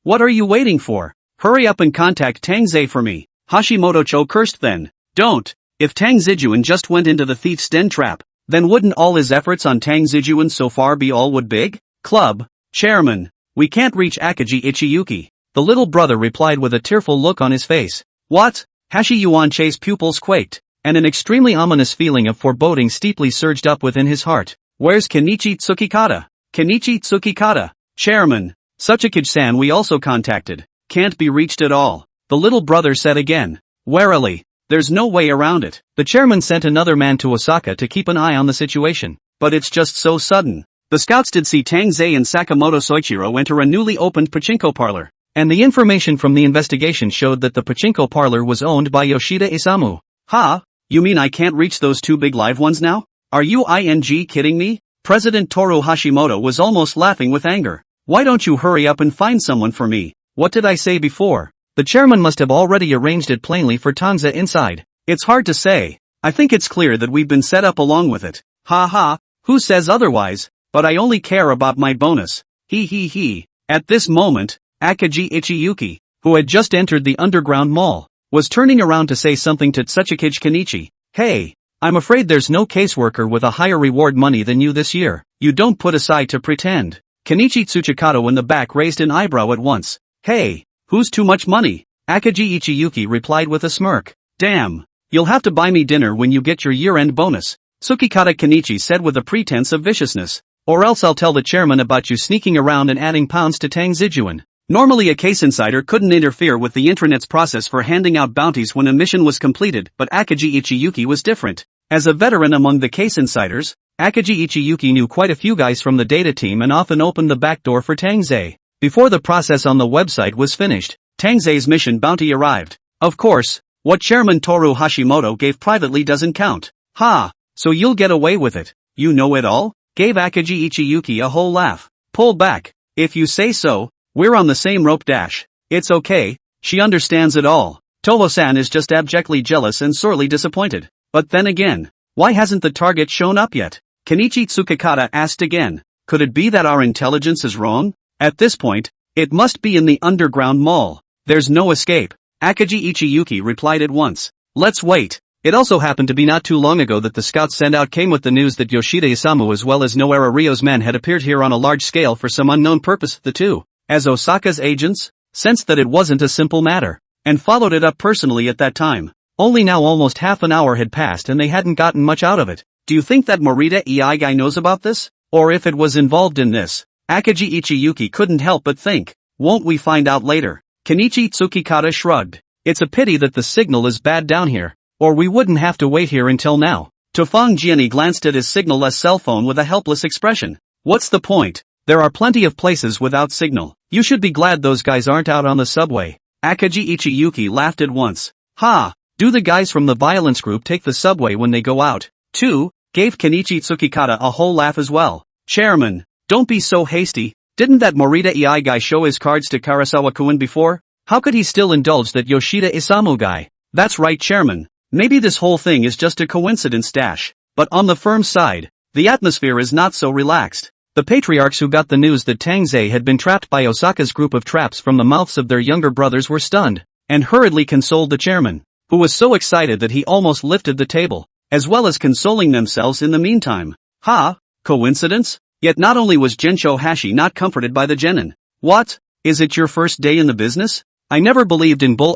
What are you waiting for? Hurry up and contact Tang Ze for me. Hashimoto-cho cursed then. Don't. If Tang Zijuan just went into the thief's den trap, then wouldn't all his efforts on Tang Zijuan so far be all would big? Club. Chairman. We can't reach Akagi Ichiyuki. The little brother replied with a tearful look on his face. What? Hashi Yuan-che's pupils quaked, and an extremely ominous feeling of foreboding steeply surged up within his heart. Where's Kenichi Tsukikata? Kenichi Tsukikata. Chairman. Suchikage-san we also contacted. Can't be reached at all. The little brother said again. Warily. There's no way around it. The chairman sent another man to Osaka to keep an eye on the situation. But it's just so sudden. The scouts did see Tang Ze and Sakamoto Soichiro enter a newly opened pachinko parlor. And the information from the investigation showed that the pachinko parlor was owned by Yoshida Isamu. Ha? You mean I can't reach those two big live ones now? Are you kidding me? President Toru Hashimoto was almost laughing with anger. Why don't you hurry up and find someone for me? What did I say before? The chairman must have already arranged it plainly for Tang Ze inside. It's hard to say. I think it's clear that we've been set up along with it. Ha ha, who says otherwise? But I only care about my bonus. He. At this moment, Akagi Ichiyuki, who had just entered the underground mall, was turning around to say something to Tsukikage Kenichi. Hey, I'm afraid there's no caseworker with a higher reward money than you this year. You don't put aside to pretend. Kenichi Tsuchikato in the back raised an eyebrow at once. Hey, who's too much money? Akagi Ichiyuki replied with a smirk. Damn, you'll have to buy me dinner when you get your year-end bonus, Tsukikata Kenichi said with a pretense of viciousness. Or else I'll tell the chairman about you sneaking around and adding pounds to Tang Zijuan. Normally a case insider couldn't interfere with the intranet's process for handing out bounties when a mission was completed, but Akagi Ichiyuki was different. As a veteran among the case insiders, Akagi Ichiyuki knew quite a few guys from the data team and often opened the back door for Tang Ze. Before the process on the website was finished, Tang Ze's mission bounty arrived. Of course, what Chairman Toru Hashimoto gave privately doesn't count. Ha! So you'll get away with it. You know it all? Gave Akagi Ichiyuki a whole laugh. Pull back. If you say so, we're on the same rope dash. It's okay, she understands it all. Toho-san is just abjectly jealous and sorely disappointed. But then again, why hasn't the target shown up yet? Kenichi Tsukikata asked again. Could it be that our intelligence is wrong? At this point, it must be in the underground mall. There's no escape. Akagi Ichiyuki replied at once. Let's wait. It also happened to be not too long ago that the scouts sent out came with the news that Yoshida Isamu as well as Noara Ryo's men had appeared here on a large scale for some unknown purpose. The two, as Osaka's agents, sensed that it wasn't a simple matter, and followed it up personally at that time. Only now almost half an hour had passed and they hadn't gotten much out of it. Do you think that Morita guy knows about this? Or if it was involved in this? Akagi Ichiyuki couldn't help but think. Won't we find out later? Kenichi Tsukikata shrugged. It's a pity that the signal is bad down here, or we wouldn't have to wait here until now. Tofang Jiani glanced at his signal-less cell phone with a helpless expression. What's the point? There are plenty of places without signal. You should be glad those guys aren't out on the subway. Akagi Ichiyuki laughed at once. Ha! Do the guys from the violence group take the subway when they go out, too? Gave Kenichi Tsukikata a whole laugh as well. Chairman, don't be so hasty. Didn't that Morita guy show his cards to Karasawa-kun before? How could he still indulge that Yoshida Isamu guy? That's right, Chairman. Maybe this whole thing is just a coincidence dash. But on the firm side, the atmosphere is not so relaxed. The patriarchs who got the news that Tang Ze had been trapped by Osaka's group of traps from the mouths of their younger brothers were stunned, and hurriedly consoled the chairman, who was so excited that he almost lifted the table, as well as consoling themselves in the meantime. Ha! Coincidence? Yet not only was Gensho Hashi not comforted by the genin. What? Is it your first day in the business? I never believed in bull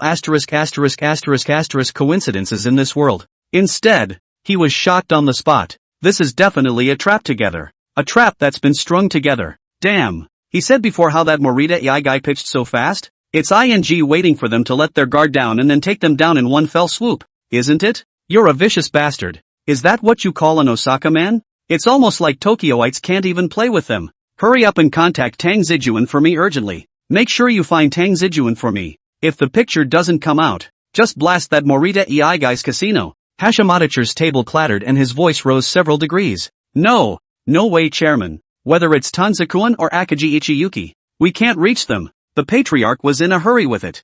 coincidences in this world. Instead, he was shocked on the spot. This is definitely a trap together. A trap that's been strung together. Damn. He said before how that Morita guy pitched so fast? It's waiting for them to let their guard down and then take them down in one fell swoop, isn't it? You're a vicious bastard. Is that what you call an Osaka man? It's almost like Tokyoites can't even play with them. Hurry up and contact Tang Zijuan for me urgently. Make sure you find Tang Zijuan for me. If the picture doesn't come out, just blast that Morita guy's casino. Hashimoto's table clattered and his voice rose several degrees. No way, Chairman. Whether it's Tanzakuan or Akagi Ichiyuki, we can't reach them. The patriarch was in a hurry with it.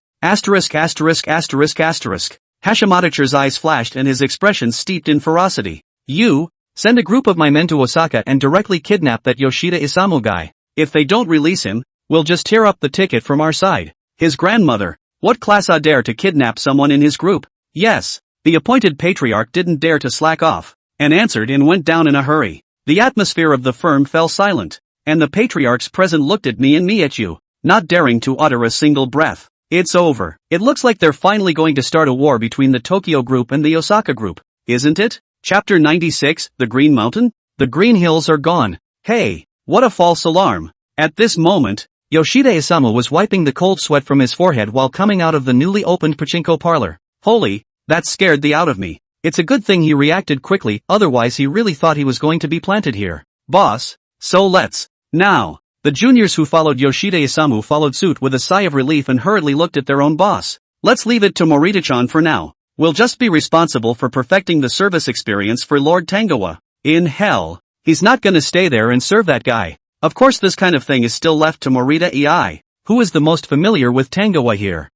Hashimoto's eyes flashed and his expression steeped in ferocity. You, send a group of my men to Osaka and directly kidnap that Yoshida Isamu guy. If they don't release him, we'll just tear up the ticket from our side. His grandmother. What class dare to kidnap someone in his group? Yes. The appointed patriarch didn't dare to slack off, and answered and went down in a hurry. The atmosphere of the firm fell silent, and the patriarchs present looked at me and me at you, not daring to utter a single breath. It's over. It looks like they're finally going to start a war between the Tokyo group and the Osaka group, isn't it? Chapter 96, The Green Mountain? The green hills are gone. Hey, what a false alarm. At this moment, Yoshida Isamu was wiping the cold sweat from his forehead while coming out of the newly opened pachinko parlor. Holy, that scared the out of me. It's a good thing he reacted quickly, otherwise he really thought he was going to be planted here. Boss, so let's. Now. The juniors who followed Yoshida Isamu followed suit with a sigh of relief and hurriedly looked at their own boss. Let's leave it to Morita-chan for now. We'll just be responsible for perfecting the service experience for Lord Tangoa. In hell. He's not gonna stay there and serve that guy. Of course this kind of thing is still left to Morita EI. Who is the most familiar with Tangoa here?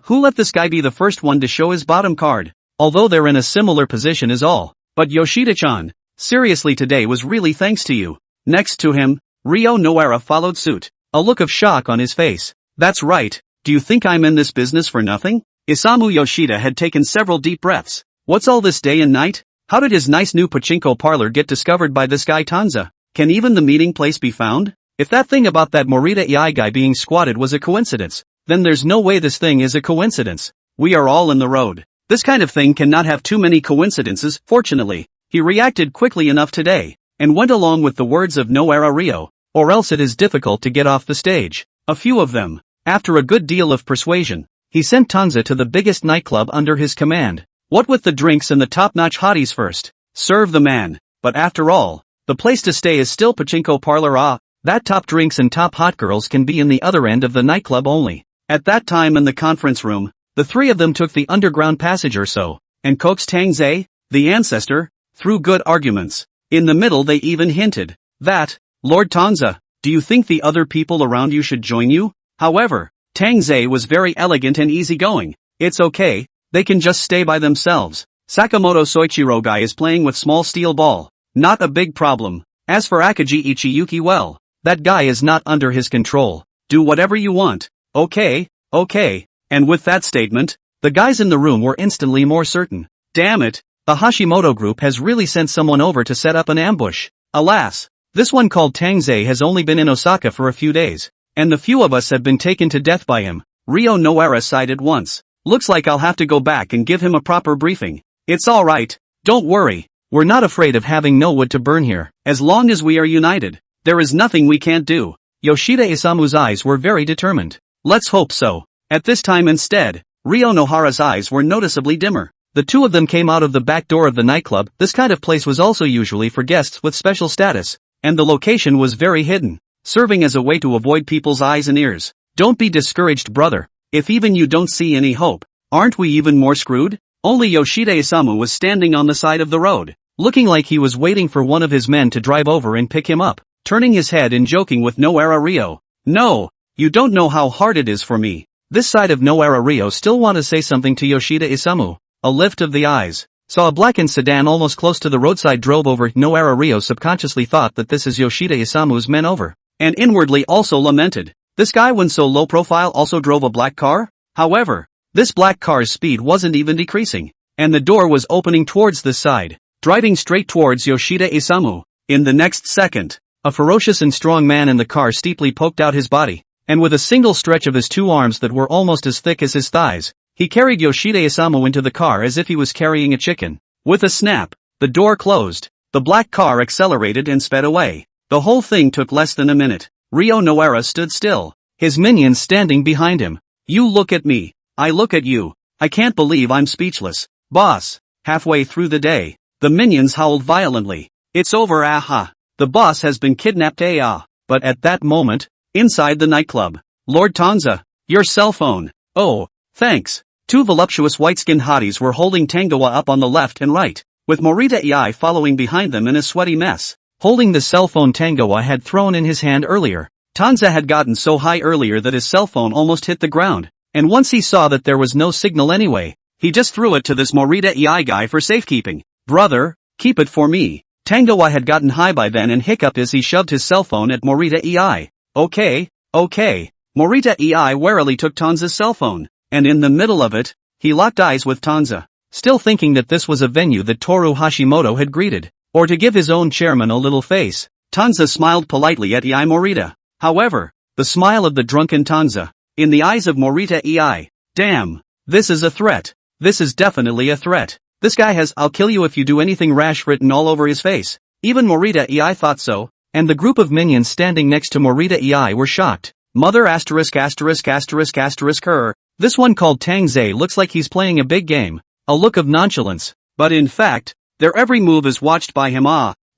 Who let this guy be the first one to show his bottom card? Although they're in a similar position as all. But Yoshida-chan, seriously today was really thanks to you. Next to him, Ryo Noara followed suit, a look of shock on his face. That's right, do you think I'm in this business for nothing? Isamu Yoshida had taken several deep breaths. What's all this day and night? How did his nice new pachinko parlor get discovered by this guy Tang Ze? Can even the meeting place be found? If that thing about that Morita EI guy being squatted was a coincidence, then there's no way this thing is a coincidence. We are all in the road. This kind of thing cannot have too many coincidences, fortunately. He reacted quickly enough today, and went along with the words of Noara Ryo. Or else it is difficult to get off the stage. A few of them. After a good deal of persuasion, he sent Tang Ze to the biggest nightclub under his command. What with the drinks and the top-notch hotties first? Serve the man. But after all, the place to stay is still pachinko parlor. That top drinks and top hot girls can be in the other end of the nightclub only. At that time in the conference room, the three of them took the underground passage or so, and coaxed Tang Ze, the ancestor, through good arguments. In the middle they even hinted that, Lord Tang Ze, do you think the other people around you should join you? However, Tang Ze was very elegant and easygoing. It's okay, they can just stay by themselves. Sakamoto Soichiro guy is playing with small steel ball. Not a big problem. As for Akaji Ichiyuki, well, that guy is not under his control. Do whatever you want. Okay. And with that statement, the guys in the room were instantly more certain. Damn it, the Hashimoto group has really sent someone over to set up an ambush. Alas. This one called Tang Ze has only been in Osaka for a few days, and the few of us have been taken to death by him. Ryo Noara sighed at once. Looks like I'll have to go back and give him a proper briefing. It's alright, don't worry, we're not afraid of having no wood to burn here. As long as we are united, there is nothing we can't do. Yoshida Isamu's eyes were very determined. Let's hope so. At this time instead, Ryo Nohara's eyes were noticeably dimmer. The two of them came out of the back door of the nightclub. This kind of place was also usually for guests with special status. And the location was very hidden, serving as a way to avoid people's eyes and ears. Don't be discouraged, brother. If even you don't see any hope, aren't we even more screwed? Only Yoshida Isamu was standing on the side of the road, looking like he was waiting for one of his men to drive over and pick him up, turning his head and joking with Noara Ryo. No, you don't know how hard it is for me. This side of Noara Ryo still want to say something to Yoshida Isamu. A lift of the eyes. Saw a blackened sedan almost close to the roadside, drove over. Noara Ryo subconsciously thought that this is Yoshida Isamu's men over, and inwardly also lamented. This guy, when so low profile, also drove a black car? However, this black car's speed wasn't even decreasing, and the door was opening towards this side, driving straight towards Yoshida Isamu. In the next second, a ferocious and strong man in the car steeply poked out his body, and with a single stretch of his two arms that were almost as thick as his thighs, he carried Yoshida Isamu into the car as if he was carrying a chicken. With a snap, the door closed. The black car accelerated and sped away. The whole thing took less than a minute. Ryo Noara stood still, his minions standing behind him. You look at me, I look at you. I can't believe I'm speechless. Boss. Halfway through the day, the minions howled violently. It's over, aha. The boss has been kidnapped, But at that moment, inside the nightclub, Lord Tang Ze, your cell phone. Oh, thanks. Two voluptuous white-skinned hotties were holding Tangoa up on the left and right, with Morita EI following behind them in a sweaty mess. Holding the cell phone Tangoa had thrown in his hand earlier. Tang Ze had gotten so high earlier that his cell phone almost hit the ground, and once he saw that there was no signal anyway, he just threw it to this Morita EI guy for safekeeping. Brother, keep it for me. Tangoa had gotten high by then and hiccuped as he shoved his cell phone at Morita EI. Okay, Okay. Morita ei warily took Tang Ze's cell phone, and in the middle of it, he locked eyes with Tang Ze, still thinking that this was a venue that Toru Hashimoto had greeted, or to give his own chairman a little face. Tang Ze smiled politely at ei Morita. However, the smile of the drunken Tang Ze, in the eyes of Morita ei. Damn. This is a threat. This is definitely a threat. This guy has "I'll kill you if you do anything rash" written all over his face. Even Morita ei thought so, and the group of minions standing next to Morita ei were shocked. Mother asterisk asterisk asterisk asterisk her. This one called Tang Ze looks like he's playing a big game. A look of nonchalance. But in fact, their every move is watched by him.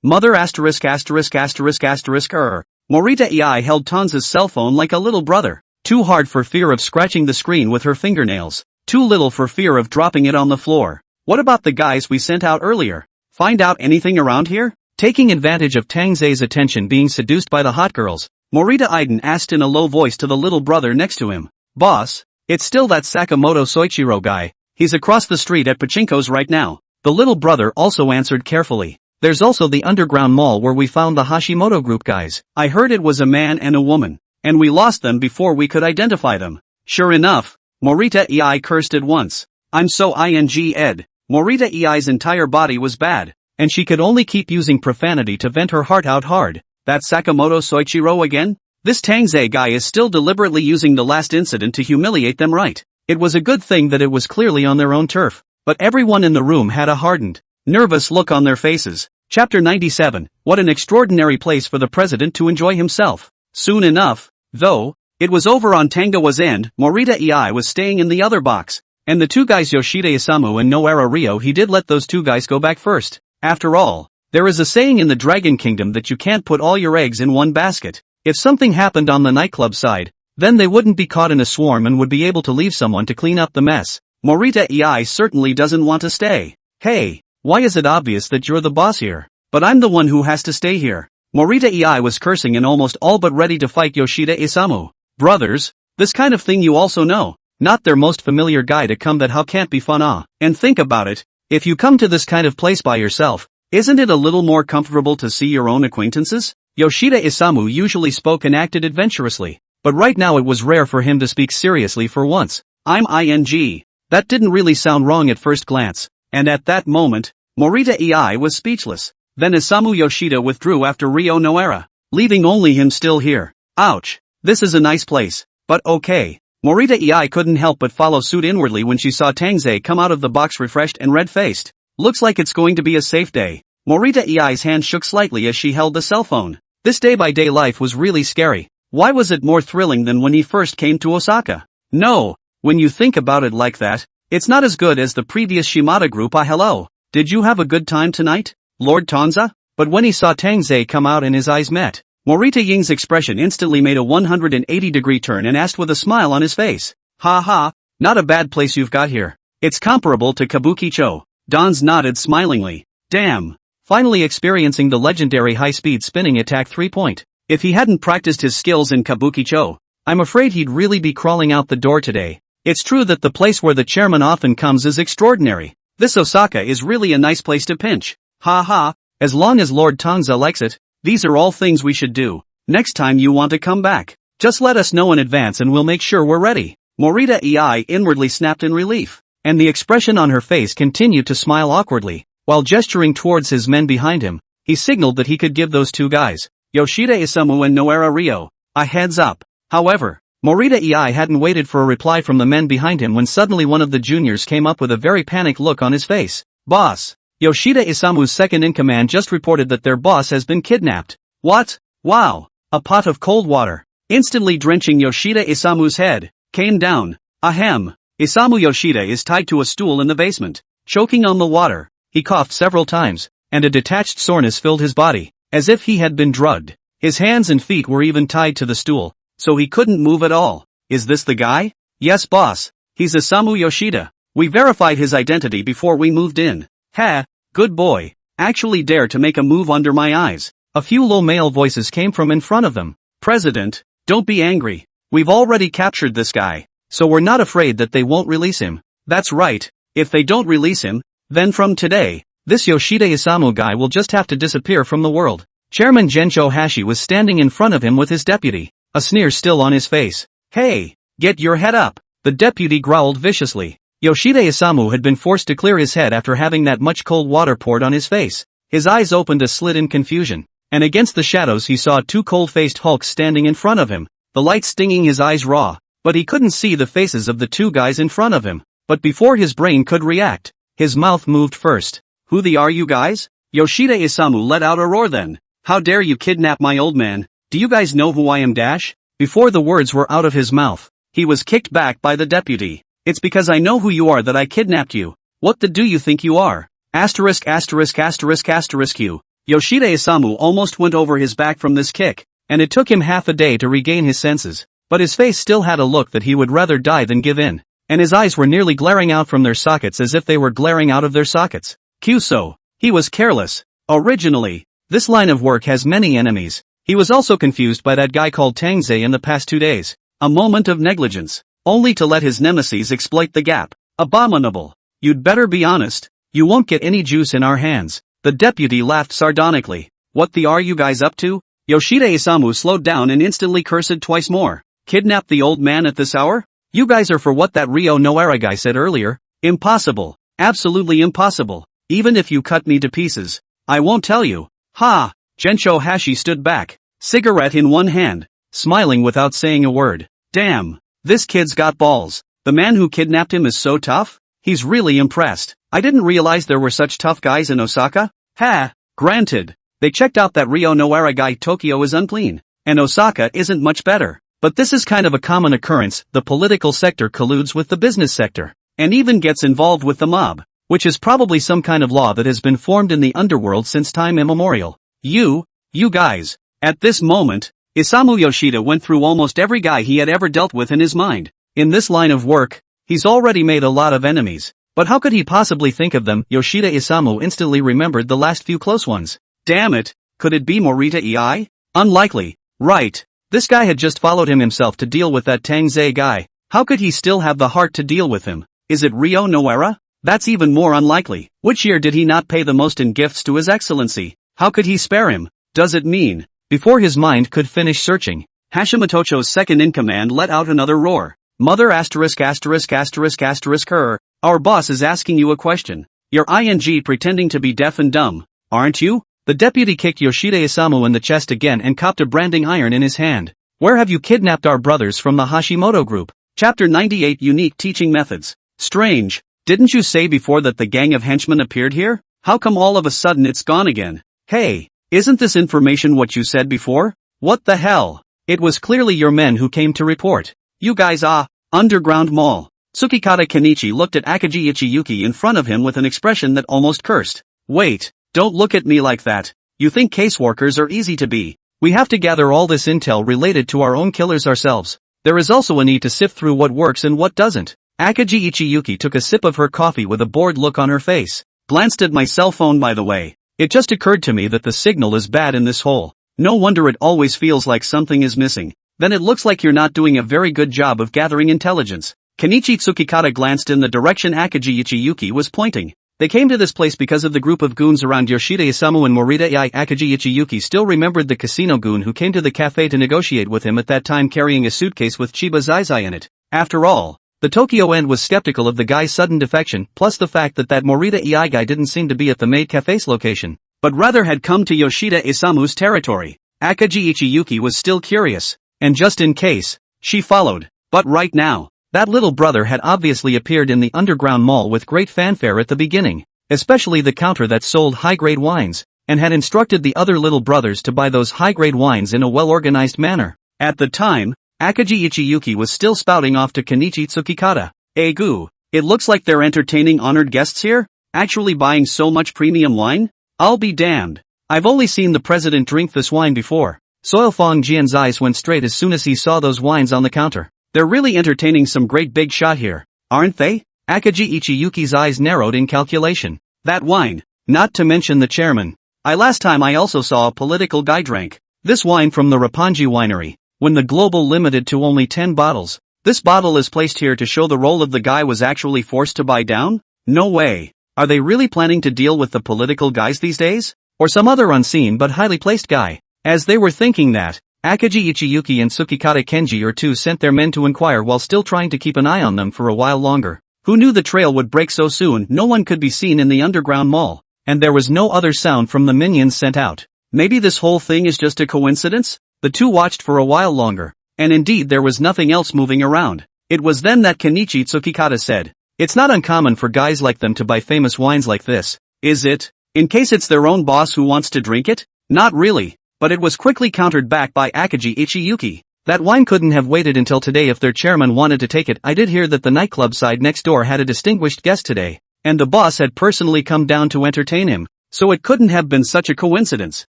Mother asterisk asterisk asterisk asterisk her. Morita ei held Tang Ze's cell phone like a little brother. Too hard for fear of scratching the screen with her fingernails. Too little for fear of dropping it on the floor. What about the guys we sent out earlier? Find out anything around here? Taking advantage of Tang Ze's attention being seduced by the hot girls, Morita Iden asked in a low voice to the little brother next to him. Boss, it's still that Sakamoto Soichiro guy. He's across the street at Pachinko's right now. The little brother also answered carefully. There's also the underground mall where we found the Hashimoto group guys. I heard it was a man and a woman, and we lost them before we could identify them. Sure enough, Morita ei cursed at once. I'm so ed. Morita ei's entire body was bad, and she could only keep using profanity to vent her heart out hard. That Sakamoto Soichiro again? This Tang Ze guy is still deliberately using the last incident to humiliate them, right? It was a good thing that it was clearly on their own turf, but everyone in the room had a hardened, nervous look on their faces. Chapter 97, what an extraordinary place for the president to enjoy himself. Soon enough, though, it was over on Tangoa's end. Morita ei was staying in the other box, and the two guys Yoshida Isamu and Noara Ryo, he did let those two guys go back first. After all, there is a saying in the Dragon Kingdom that you can't put all your eggs in one basket. If something happened on the nightclub side, then they wouldn't be caught in a swarm and would be able to leave someone to clean up the mess. Morita ei certainly doesn't want to stay. Hey, why is it obvious that you're the boss here? But I'm the one who has to stay here. Morita ei was cursing and almost all but ready to fight Yoshida Isamu. Brothers, this kind of thing you also know. Not their most familiar guy to come, that how can't be fun. And think about it, if you come to this kind of place by yourself, isn't it a little more comfortable to see your own acquaintances? Yoshida Isamu usually spoke and acted adventurously, but right now it was rare for him to speak seriously for once. I'm ing. That didn't really sound wrong at first glance, and at that moment, Morita ei was speechless. Then Isamu Yoshida withdrew after Ryo Noara, leaving only him still here. Ouch. This is a nice place, but okay. Morita ei couldn't help but follow suit inwardly when she saw Tang Ze come out of the box refreshed and red-faced. Looks like it's going to be a safe day. Morita ei's hand shook slightly as she held the cell phone. This day-by-day life was really scary. Why was it more thrilling than when he first came to Osaka? No, when you think about it like that, it's not as good as the previous Shimada group. Hello, did you have a good time tonight, Lord Tang Ze? But when he saw Tang Ze come out and his eyes met, Morita Ying's expression instantly made a 180-degree turn and asked with a smile on his face. Ha ha, not a bad place you've got here. It's comparable to Kabukicho. Dans nodded smilingly. Damn. Finally experiencing the legendary high-speed spinning attack 3-point. If he hadn't practiced his skills in Kabukicho, I'm afraid he'd really be crawling out the door today. It's true that the place where the chairman often comes is extraordinary. This Osaka is really a nice place to pinch. Ha ha, as long as Lord Tang Ze likes it, these are all things we should do. Next time you want to come back, just let us know in advance and we'll make sure we're ready. Morita ei inwardly snapped in relief, and the expression on her face continued to smile awkwardly. While gesturing towards his men behind him, he signaled that he could give those two guys, Yoshida Isamu and Noara Ryo, a heads up. However, Morita ei hadn't waited for a reply from the men behind him when suddenly one of the juniors came up with a very panicked look on his face. Boss, Yoshida Isamu's second-in-command just reported that their boss has been kidnapped. What? Wow. A pot of cold water, instantly drenching Yoshida Isamu's head, came down. Ahem. Isamu Yoshida is tied to a stool in the basement, choking on the water. He coughed several times, and a detached soreness filled his body, as if he had been drugged. His hands and feet were even tied to the stool, so he couldn't move at all. Is this the guy? Yes, boss. He's Isamu Yoshida. We verified his identity before we moved in. Ha, good boy. Actually dare to make a move under my eyes. A few low male voices came from in front of them. President, don't be angry. We've already captured this guy, so we're not afraid that they won't release him. That's right. If they don't release him, then from today, this Yoshida Isamu guy will just have to disappear from the world. Chairman Gensho Hashi was standing in front of him with his deputy. a sneer still on his face. Hey! Get your head up! The deputy growled viciously. Yoshida Isamu had been forced to clear his head after having that much cold water poured on his face. His eyes opened a slit in confusion, and against the shadows he saw two cold-faced hulks standing in front of him, the light stinging his eyes raw, but he couldn't see the faces of the two guys in front of him. But before his brain could react, his mouth moved first. Who the are you guys? Yoshida Isamu let out a roar then. How dare you kidnap my old man? Do you guys know who I am dash? Before the words were out of his mouth, he was kicked back by the deputy. It's because I know who you are that I kidnapped you. What the do you think you are? Asterisk asterisk asterisk asterisk you. Yoshida Isamu almost went over his back from this kick, and it took him half a day to regain his senses. But his face still had a look that he would rather die than give in, and his eyes were nearly glaring out from their sockets as if they were glaring out of their sockets. Kyuso. He was careless. Originally, this line of work has many enemies. He was also confused by that guy called Tang Ze in the past 2 days. A moment of negligence, only to let his nemesis exploit the gap. Abominable. You'd better be honest. You won't get any juice in our hands. The deputy laughed sardonically. What the are you guys up to? Yoshida Isamu slowed down and instantly cursed twice more. Kidnap the old man at this hour? You guys are for what that Rio Noara guy said earlier. Impossible. Absolutely impossible. Even if you cut me to pieces, I won't tell you. Ha! Gensho Hashi stood back, cigarette in one hand, smiling without saying a word. Damn, this kid's got balls. The man who kidnapped him is so tough? He's really impressed. I didn't realize there were such tough guys in Osaka. Ha! Granted, they checked out that Rio Noara guy. Tokyo is unclean, and Osaka isn't much better. But this is kind of a common occurrence. The political sector colludes with the business sector, and even gets involved with the mob, which is probably some kind of law that has been formed in the underworld since time immemorial. You guys. At this moment, Isamu Yoshida went through almost every guy he had ever dealt with in his mind. In this line of work, he's already made a lot of enemies. But how could he possibly think of them? Yoshida Isamu instantly remembered the last few close ones. Damn it, could it be Morita Ei? Unlikely, right? This guy had just followed him himself to deal with that Tang Ze guy. How could he still have the heart to deal with him? Is it Rio Noara? That's even more unlikely. Which year did he not pay the most in gifts to His Excellency? How could he spare him? Does it mean? Before his mind could finish searching, Hashimoto's second-in-command let out another roar. Mother asterisk asterisk asterisk asterisk her. Our boss is asking you a question. You're ing pretending to be deaf and dumb, aren't you? The deputy kicked Yoshida Isamu in the chest again and copped a branding iron in his hand. Where have you kidnapped our brothers from the Hashimoto group? Chapter 98 Unique Teaching Methods. Strange. Didn't you say before that the gang of henchmen appeared here? How come all of a sudden it's gone again? Hey, isn't this information what you said before? What the hell? It was clearly your men who came to report. You guys underground mall. Tsukikata Kenichi looked at Akaji Ichiyuki in front of him with an expression that almost cursed. Wait, don't look at me like that. You think caseworkers are easy to be. We have to gather all this intel related to our own killers ourselves. There is also a need to sift through what works and what doesn't. Akaji Ichiyuki took a sip of her coffee with a bored look on her face. Glanced at my cell phone by the way. It just occurred to me that the signal is bad in this hole. No wonder it always feels like something is missing. Then it looks like you're not doing a very good job of gathering intelligence. Kenichi Tsukikata glanced in the direction Akaji Ichiyuki was pointing. They came to this place because of the group of goons around Yoshida Isamu and Morita. Akaji Ichiyuki still remembered the casino goon who came to the cafe to negotiate with him at that time carrying a suitcase with Chiba Zai in it. After all, the Tokyo end was skeptical of the guy's sudden defection, plus the fact that Morita guy didn't seem to be at the maid cafe's location, but rather had come to Yoshida Isamu's territory. Akaji Ichiyuki was still curious, and just in case, she followed. But right now, that little brother had obviously appeared in the underground mall with great fanfare at the beginning, especially the counter that sold high-grade wines, and had instructed the other little brothers to buy those high-grade wines in a well-organized manner. At the time, Akaji Ichiyuki was still spouting off to Kenichi Tsukikata. Goo, it looks like they're entertaining honored guests here? Actually buying so much premium wine? I'll be damned. I've only seen the president drink this wine before. Soilfang Jian's eyes went straight as soon as he saw those wines on the counter. They're really entertaining some great big shot here, aren't they? Akaji Ichiyuki's eyes narrowed in calculation. That wine, not to mention the chairman. Last time I also saw a political guy drank this wine from the Roppongi winery, when the global limited to only 10 bottles. This bottle is placed here to show the role of the guy was actually forced to buy down? No way. Are they really planning to deal with the political guys these days? Or some other unseen but highly placed guy? As they were thinking that, Akagi Ichiyuki and Tsukikata Kenji or two sent their men to inquire while still trying to keep an eye on them for a while longer. Who knew the trail would break so soon? No one could be seen in the underground mall, and there was no other sound from the minions sent out. Maybe this whole thing is just a coincidence? The two watched for a while longer, and indeed there was nothing else moving around. It was then that Kenichi Tsukikata said, "It's not uncommon for guys like them to buy famous wines like this, is it? In case it's their own boss who wants to drink it? Not really." But it was quickly countered back by Akagi Ichiyuki. "That wine couldn't have waited until today if their chairman wanted to take it. I did hear that the nightclub side next door had a distinguished guest today, and the boss had personally come down to entertain him, so it couldn't have been such a coincidence.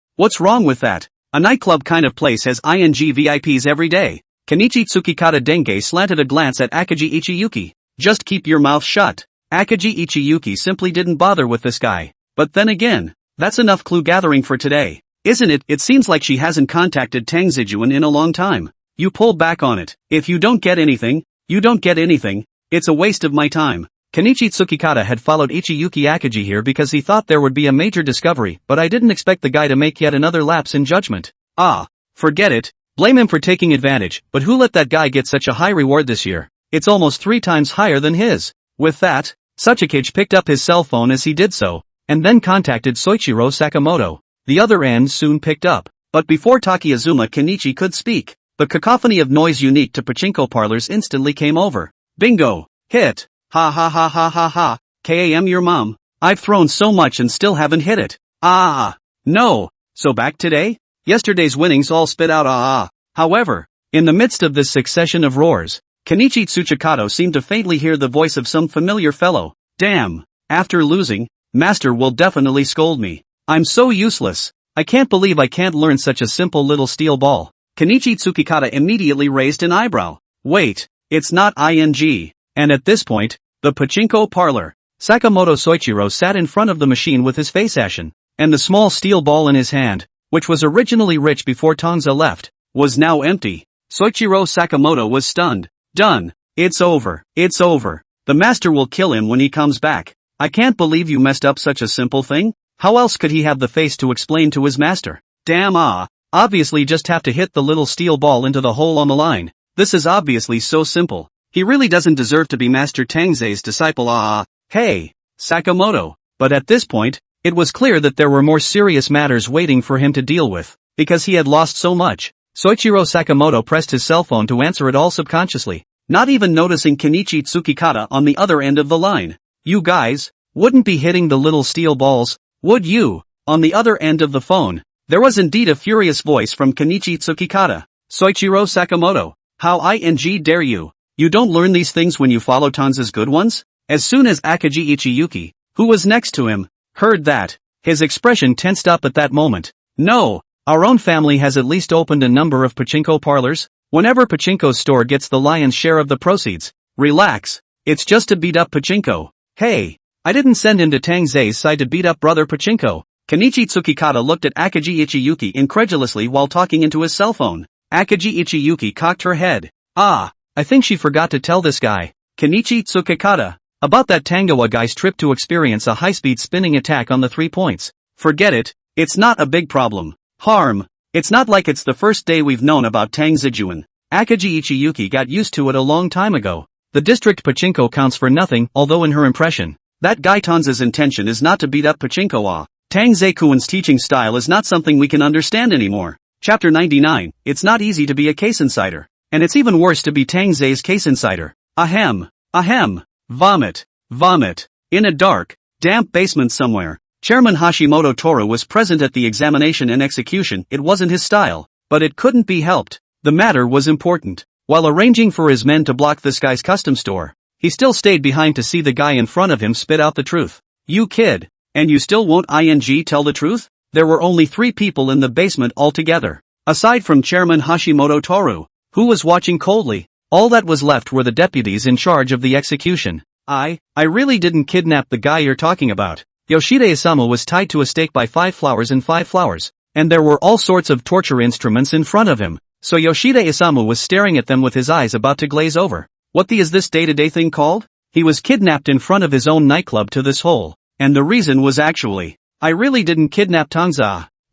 What's wrong with that? A nightclub kind of place has ing VIPs every day." Kenichi Tsukikata Denge slanted a glance at Akagi Ichiyuki. "Just keep your mouth shut." Akagi Ichiyuki simply didn't bother with this guy. But then again, that's enough clue gathering for today, isn't it? It seems like she hasn't contacted Tang Ze in a long time. You pull back on it. If you don't get anything, you don't get anything. It's a waste of my time. Kenichi Tsukikata had followed Ichiyuki Akagi here because he thought there would be a major discovery, but I didn't expect the guy to make yet another lapse in judgment. Forget it. Blame him for taking advantage, but who let that guy get such a high reward this year? It's almost 3 times higher than his. With that, Tsukikage picked up his cell phone as he did so, and then contacted Soichiro Sakamoto. The other end soon picked up, but before Takiazuma Kenichi could speak, the cacophony of noise unique to pachinko parlors instantly came over. Bingo! Hit! Ha ha ha ha ha ha, KAM your mom. I've thrown so much and still haven't hit it. No. So back today? Yesterday's winnings all spit out However, in the midst of this succession of roars, Kenichi Tsukikata seemed to faintly hear the voice of some familiar fellow. Damn! After losing, Master will definitely scold me. I'm so useless. I can't believe I can't learn such a simple little steel ball. Kenichi Tsukikata immediately raised an eyebrow. Wait, it's not ing. And at this point, the pachinko parlor. Sakamoto Soichiro sat in front of the machine with his face ashen, and the small steel ball in his hand, which was originally rich before Tang Ze left, was now empty. Soichiro Sakamoto was stunned. Done. It's over. It's over. The master will kill him when he comes back. I can't believe you messed up such a simple thing. How else could he have the face to explain to his master? Damn obviously just have to hit the little steel ball into the hole on the line. This is obviously so simple. He really doesn't deserve to be Master Tang Ze's disciple. Hey, Sakamoto. But at this point, it was clear that there were more serious matters waiting for him to deal with, because he had lost so much. Soichiro Sakamoto pressed his cell phone to answer it all subconsciously, not even noticing Kenichi Tsukikata on the other end of the line. You guys wouldn't be hitting the little steel balls, would you? On the other end of the phone, there was indeed a furious voice from Kenichi Tsukikata. Soichiro Sakamoto, how dare you? You don't learn these things when you follow Tang Ze's good ones? As soon as Akagi Ichiyuki, who was next to him, heard that, his expression tensed up at that moment. No, our own family has at least opened a number of pachinko parlors. Whenever pachinko's store gets the lion's share of the proceeds. Relax, it's just to beat up pachinko. Hey, I didn't send him to Tang Ze's side to beat up brother pachinko. Kenichi Tsukikata looked at Akagi Ichiyuki incredulously while talking into his cell phone. Akagi Ichiyuki cocked her head. I think she forgot to tell this guy, Kenichi Tsukikata, about that Tangoa guy's trip to experience a high-speed spinning attack on the 3 points. Forget it, it's not a big problem. It's not like it's the first day we've known about Tang Ze. Akagi Ichiyuki got used to it a long time ago. The district pachinko counts for nothing, although in her impression, that guy Tang Ze's intention is not to beat up pachinko. Tang Ze-kun's teaching style is not something we can understand anymore. Chapter 99, it's not easy to be a case insider. And it's even worse to be Tang Ze's case insider. Ahem. Vomit. In a dark, damp basement somewhere, Chairman Hashimoto Toru was present at the examination and execution. It wasn't his style, but it couldn't be helped. The matter was important. While arranging for his men to block this guy's custom store, he still stayed behind to see the guy in front of him spit out the truth. You kid, and you still won't tell the truth? There were only 3 people in the basement altogether. Aside from Chairman Hashimoto Toru, who was watching coldly, all that was left were the deputies in charge of the execution. I really didn't kidnap the guy you're talking about. Yoshida Isamu was tied to a stake by 5 flowers and 5 flowers, and there were all sorts of torture instruments in front of him, so Yoshida Isamu was staring at them with his eyes about to glaze over. What is this day-to-day thing called? He was kidnapped in front of his own nightclub to this hole, and the reason was actually, I really didn't kidnap Tang Ze.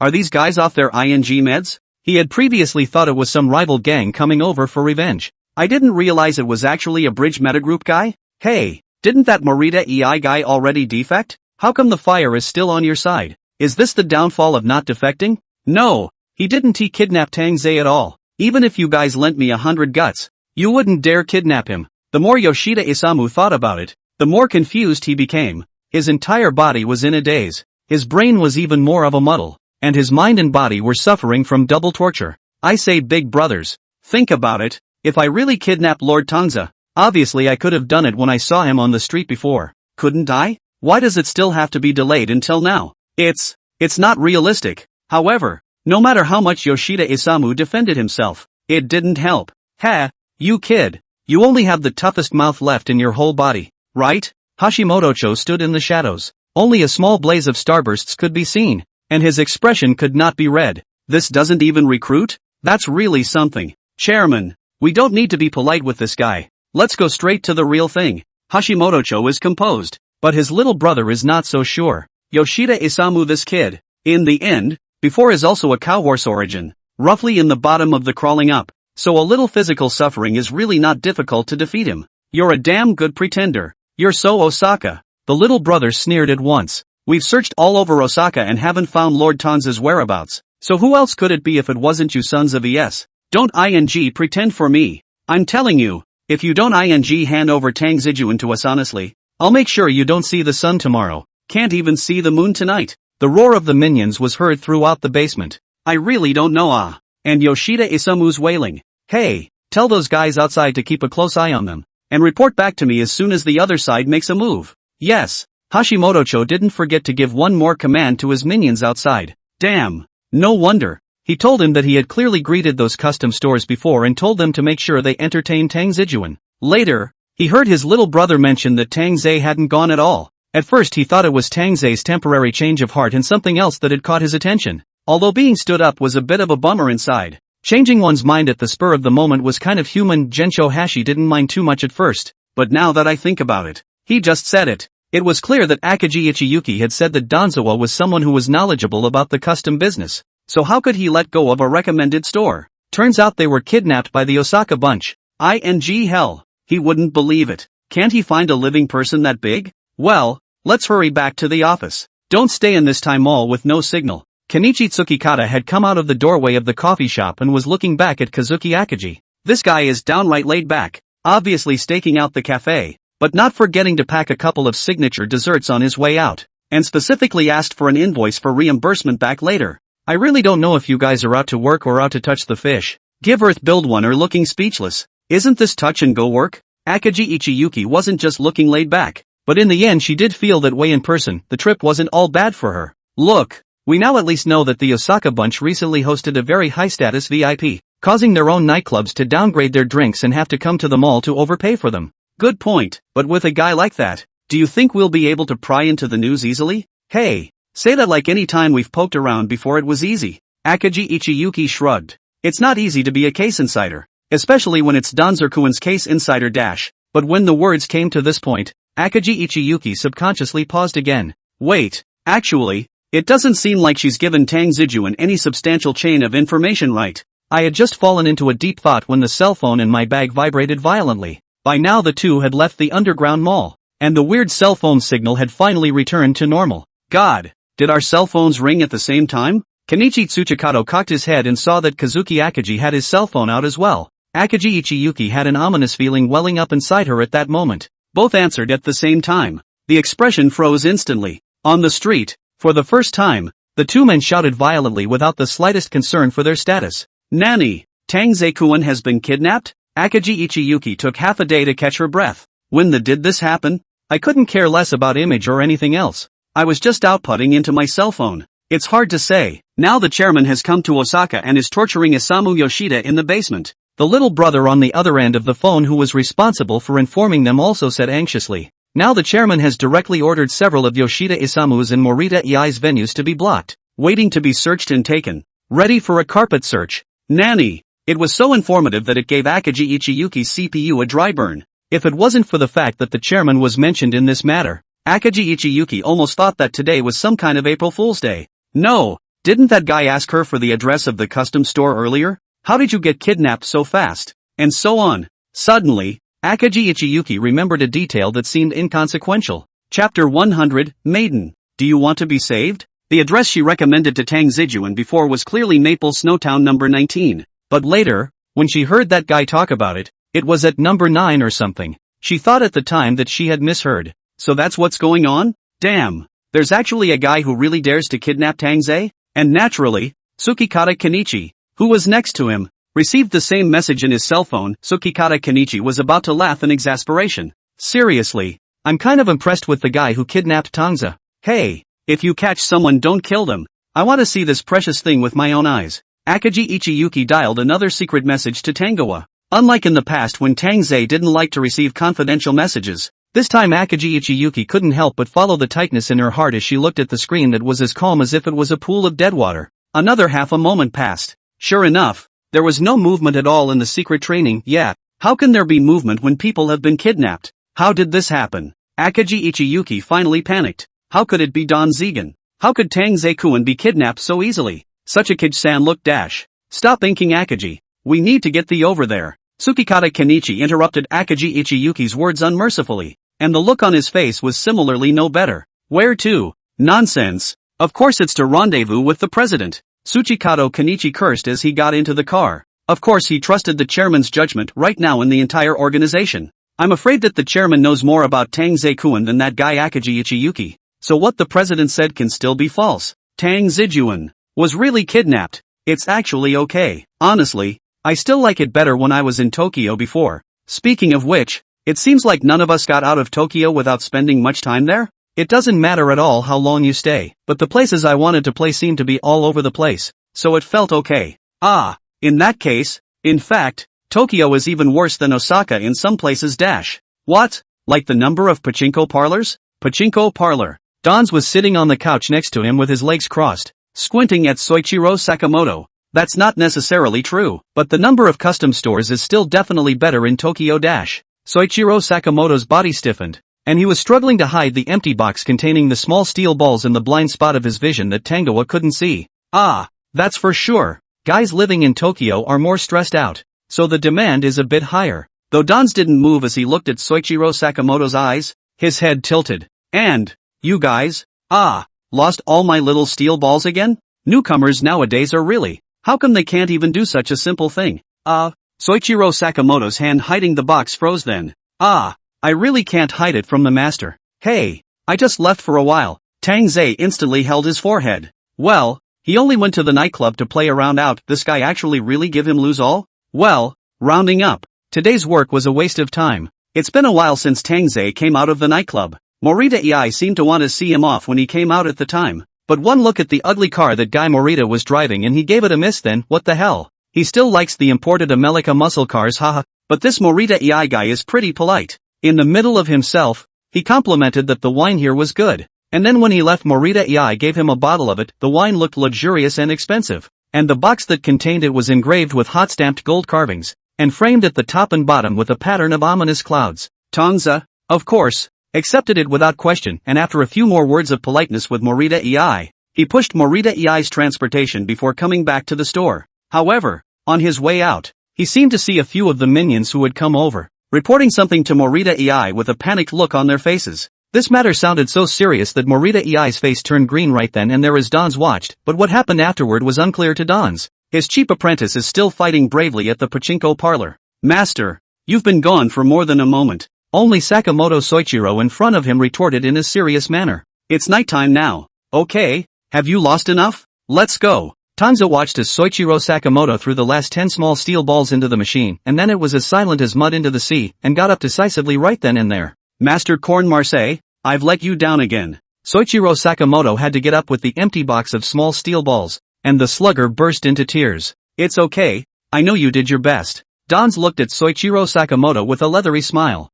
Are these guys off their ing meds? He had previously thought it was some rival gang coming over for revenge. I didn't realize it was actually a bridge metagroup guy? Hey, didn't that Morita EI guy already defect? How come the fire is still on your side? Is this the downfall of not defecting? No, he didn't kidnap Tang Ze at all. Even if you guys lent me 100 guts, you wouldn't dare kidnap him. The more Yoshida Isamu thought about it, the more confused he became. His entire body was in a daze. His brain was even more of a muddle, and his mind and body were suffering from double torture. I say big brothers, think about it. If I really kidnapped Lord Tang Ze, obviously I could have done it when I saw him on the street before. Couldn't I? Why does it still have to be delayed until now? It's not realistic. However, no matter how much Yoshida Isamu defended himself, it didn't help. Ha, you kid. You only have the toughest mouth left in your whole body, right? Hashimoto stood in the shadows. Only a small blaze of starbursts could be seen, and his expression could not be read. This doesn't even recruit? That's really something. Chairman, we don't need to be polite with this guy. Let's go straight to the real thing. Hashimoto is composed, but his little brother is not so sure. Yoshida Isamu, this kid, in the end, before is also a cow horse origin, roughly in the bottom of the crawling up, so a little physical suffering is really not difficult to defeat him. You're a damn good pretender. You're so Osaka. The little brother sneered at once. We've searched all over Osaka and haven't found Lord Tang Ze's whereabouts, so who else could it be if it wasn't you sons of ES? Don't ing pretend for me. I'm telling you, if you don't ing hand over Tang Zijuan to us honestly, I'll make sure you don't see the sun tomorrow. Can't even see the moon tonight. The roar of the minions was heard throughout the basement. I really don't know And Yoshida Isamu's wailing. Hey, tell those guys outside to keep a close eye on them, and report back to me as soon as the other side makes a move. Yes, Hashimoto didn't forget to give one more command to his minions outside. Damn, no wonder. He told him that he had clearly greeted those custom stores before and told them to make sure they entertained Tang Zijuan. Later, he heard his little brother mention that Tang Ze hadn't gone at all. At first he thought it was Tang Ze's temporary change of heart and something else that had caught his attention. Although being stood up was a bit of a bummer inside. Changing one's mind at the spur of the moment was kind of human. Gensho Hashi didn't mind too much at first, but now that I think about it, he just said it. It was clear that Akagi Ichiyuki had said that Danzawa was someone who was knowledgeable about the custom business. So how could he let go of a recommended store? Turns out they were kidnapped by the Osaka bunch. Hell, he wouldn't believe it. Can't he find a living person that big? Well, let's hurry back to the office. Don't stay in this time mall with no signal. Kenichi Tsukikata had come out of the doorway of the coffee shop and was looking back at Kazuki Akagi. This guy is downright laid back, obviously staking out the cafe, but not forgetting to pack a couple of signature desserts on his way out, and specifically asked for an invoice for reimbursement back later. I really don't know if you guys are out to work or out to touch the fish. Give Earth Build One or looking speechless. Isn't this touch and go work? Akagi Ichiyuki wasn't just looking laid back, but in the end she did feel that way in person. The trip wasn't all bad for her. Look, we now at least know that the Osaka bunch recently hosted a very high-status VIP, causing their own nightclubs to downgrade their drinks and have to come to the mall to overpay for them. Good point, but with a guy like that, do you think we'll be able to pry into the news easily? Hey, say that like any time we've poked around before it was easy. Akagi Ichiyuki shrugged. It's not easy to be a case insider, especially when it's Danzerkuan's case insider dash. But when the words came to this point, Akagi Ichiyuki subconsciously paused again. Wait, actually, it doesn't seem like she's given Tang Zijuan any substantial chain of information, right? I had just fallen into a deep thought when the cell phone in my bag vibrated violently. By now the two had left the underground mall, and the weird cell phone signal had finally returned to normal. God, did our cell phones ring at the same time? Kenichi Tsuchikato cocked his head and saw that Kazuki Akagi had his cell phone out as well. Akagi Ichiyuki had an ominous feeling welling up inside her at that moment. Both answered at the same time. The expression froze instantly. On the street, for the first time, the two men shouted violently without the slightest concern for their status. Nani, Tang Ze-kuan has been kidnapped? Akagi Ichiyuki took half a day to catch her breath. When did this happen? I couldn't care less about image or anything else. I was just outputting into my cell phone. It's hard to say. Now the chairman has come to Osaka and is torturing Isamu Yoshida in the basement. The little brother on the other end of the phone who was responsible for informing them also said anxiously. Now the chairman has directly ordered several of Yoshida Isamu's and Morita EI's venues to be blocked, waiting to be searched and taken, ready for a carpet search. Nani! It was so informative that it gave Akagi Ichiyuki's CPU a dry burn. If it wasn't for the fact that the chairman was mentioned in this matter, Akagi Ichiyuki almost thought that today was some kind of April Fool's Day. No, Didn't that guy ask her for the address of the custom store earlier? How did you get kidnapped so fast? And so on. Suddenly, Akagi Ichiyuki remembered a detail that seemed inconsequential. Chapter 100, Maiden. Do you want to be saved? The address she recommended to Tang Ze before was clearly Maple Snowtown number 19. But later, when she heard that guy talk about it, it was at number 9 or something. She thought at the time that she had misheard. So that's what's going on? Damn. There's actually a guy who really dares to kidnap Tang Ze? And naturally, Tsukikata Kenichi, who was next to him, received the same message in his cell phone. Tsukikata Kenichi was about to laugh in exasperation. Seriously, I'm kind of impressed with the guy who kidnapped Tang Ze. Hey, if you catch someone, don't kill them. I want to see this precious thing with my own eyes. Akagi Ichiyuki dialed another secret message to Tangoa. Unlike in the past when Tang Ze didn't like to receive confidential messages, this time Akagi Ichiyuki couldn't help but follow the tightness in her heart as she looked at the screen that was as calm as if it was a pool of dead water. Another half a moment passed. Sure enough, there was no movement at all in the secret training. Yeah, how can there be movement when people have been kidnapped? How did this happen? Akagi Ichiyuki finally panicked. How could it be Don Zegan? How could Tang Ze-kun be kidnapped so easily? Such a kid-san look dash. Stop thinking, Akagi. We need to get thee over there. Tsukikata Kenichi interrupted Akagi Ichiyuki's words unmercifully, and the look on his face was similarly no better. Where to? Nonsense. Of course it's to rendezvous with the president. Tsukikata Kenichi cursed as he got into the car. Of course he trusted the chairman's judgment right now in the entire organization. I'm afraid that the chairman knows more about Tang Ze-kun than that guy Akagi Ichiyuki. So what the president said can still be false. Tang Ze-jun was really kidnapped. It's actually okay. Honestly, I still like it better when I was in Tokyo before. Speaking of which, it seems like none of us got out of Tokyo without spending much time there. It doesn't matter at all how long you stay, but the places I wanted to play seemed to be all over the place, so it felt okay. Ah, in that case, in fact, Tokyo is even worse than Osaka in some places dash. What? Like the number of pachinko parlors? Pachinko parlor. Don's was sitting on the couch next to him with his legs crossed, squinting at Soichiro Sakamoto. That's not necessarily true, but the number of custom stores is still definitely better in Tokyo dash. Soichiro Sakamoto's body stiffened, and he was struggling to hide the empty box containing the small steel balls in the blind spot of his vision that Tangoa couldn't see. Ah, that's for sure. Guys living in Tokyo are more stressed out, so the demand is a bit higher. Though Don's didn't move as he looked at Soichiro Sakamoto's eyes, his head tilted. And, you guys? Lost all my little steel balls again? Newcomers nowadays are really, how come they can't even do such a simple thing? Soichiro Sakamoto's hand hiding the box froze then. I really can't hide it from the master. Hey, I just left for a while. Tang Ze instantly held his forehead. Well, he only went to the nightclub to play around out. This guy actually really give him lose all? Well, rounding up, today's work was a waste of time. It's been a while since Tang Ze came out of the nightclub. Morita Ei seemed to want to see him off when he came out at the time. But one look at the ugly car that guy Morita was driving and he gave it a miss then. What the hell? He still likes the imported America muscle cars, haha. But this Morita Ei guy is pretty polite. In the middle of himself, he complimented that the wine here was good. And then when he left, Morita Ei gave him a bottle of it. The wine looked luxurious and expensive. And the box that contained it was engraved with hot-stamped gold carvings, and framed at the top and bottom with a pattern of ominous clouds. Tang Ze, of course, accepted it without question, and after a few more words of politeness with Morita Ei, he pushed Morita Ei's transportation before coming back to the store. However, on his way out, he seemed to see a few of the minions who had come over, reporting something to Morita Ei with a panicked look on their faces. This matter sounded so serious that Morita Ei's face turned green right then and there as Don's watched, but what happened afterward was unclear to Don's. His cheap apprentice is still fighting bravely at the pachinko parlor. Master, you've been gone for more than a moment. Only Sakamoto Soichiro in front of him retorted in a serious manner. It's nighttime now. Okay, have you lost enough? Let's go. Tang Ze watched as Soichiro Sakamoto threw the last 10 small steel balls into the machine, and then it was as silent as mud into the sea, and got up decisively right then and there. Master Corn Marseille, I've let you down again. Soichiro Sakamoto had to get up with the empty box of small steel balls, and the slugger burst into tears. It's okay, I know you did your best. Don's looked at Soichiro Sakamoto with a leathery smile.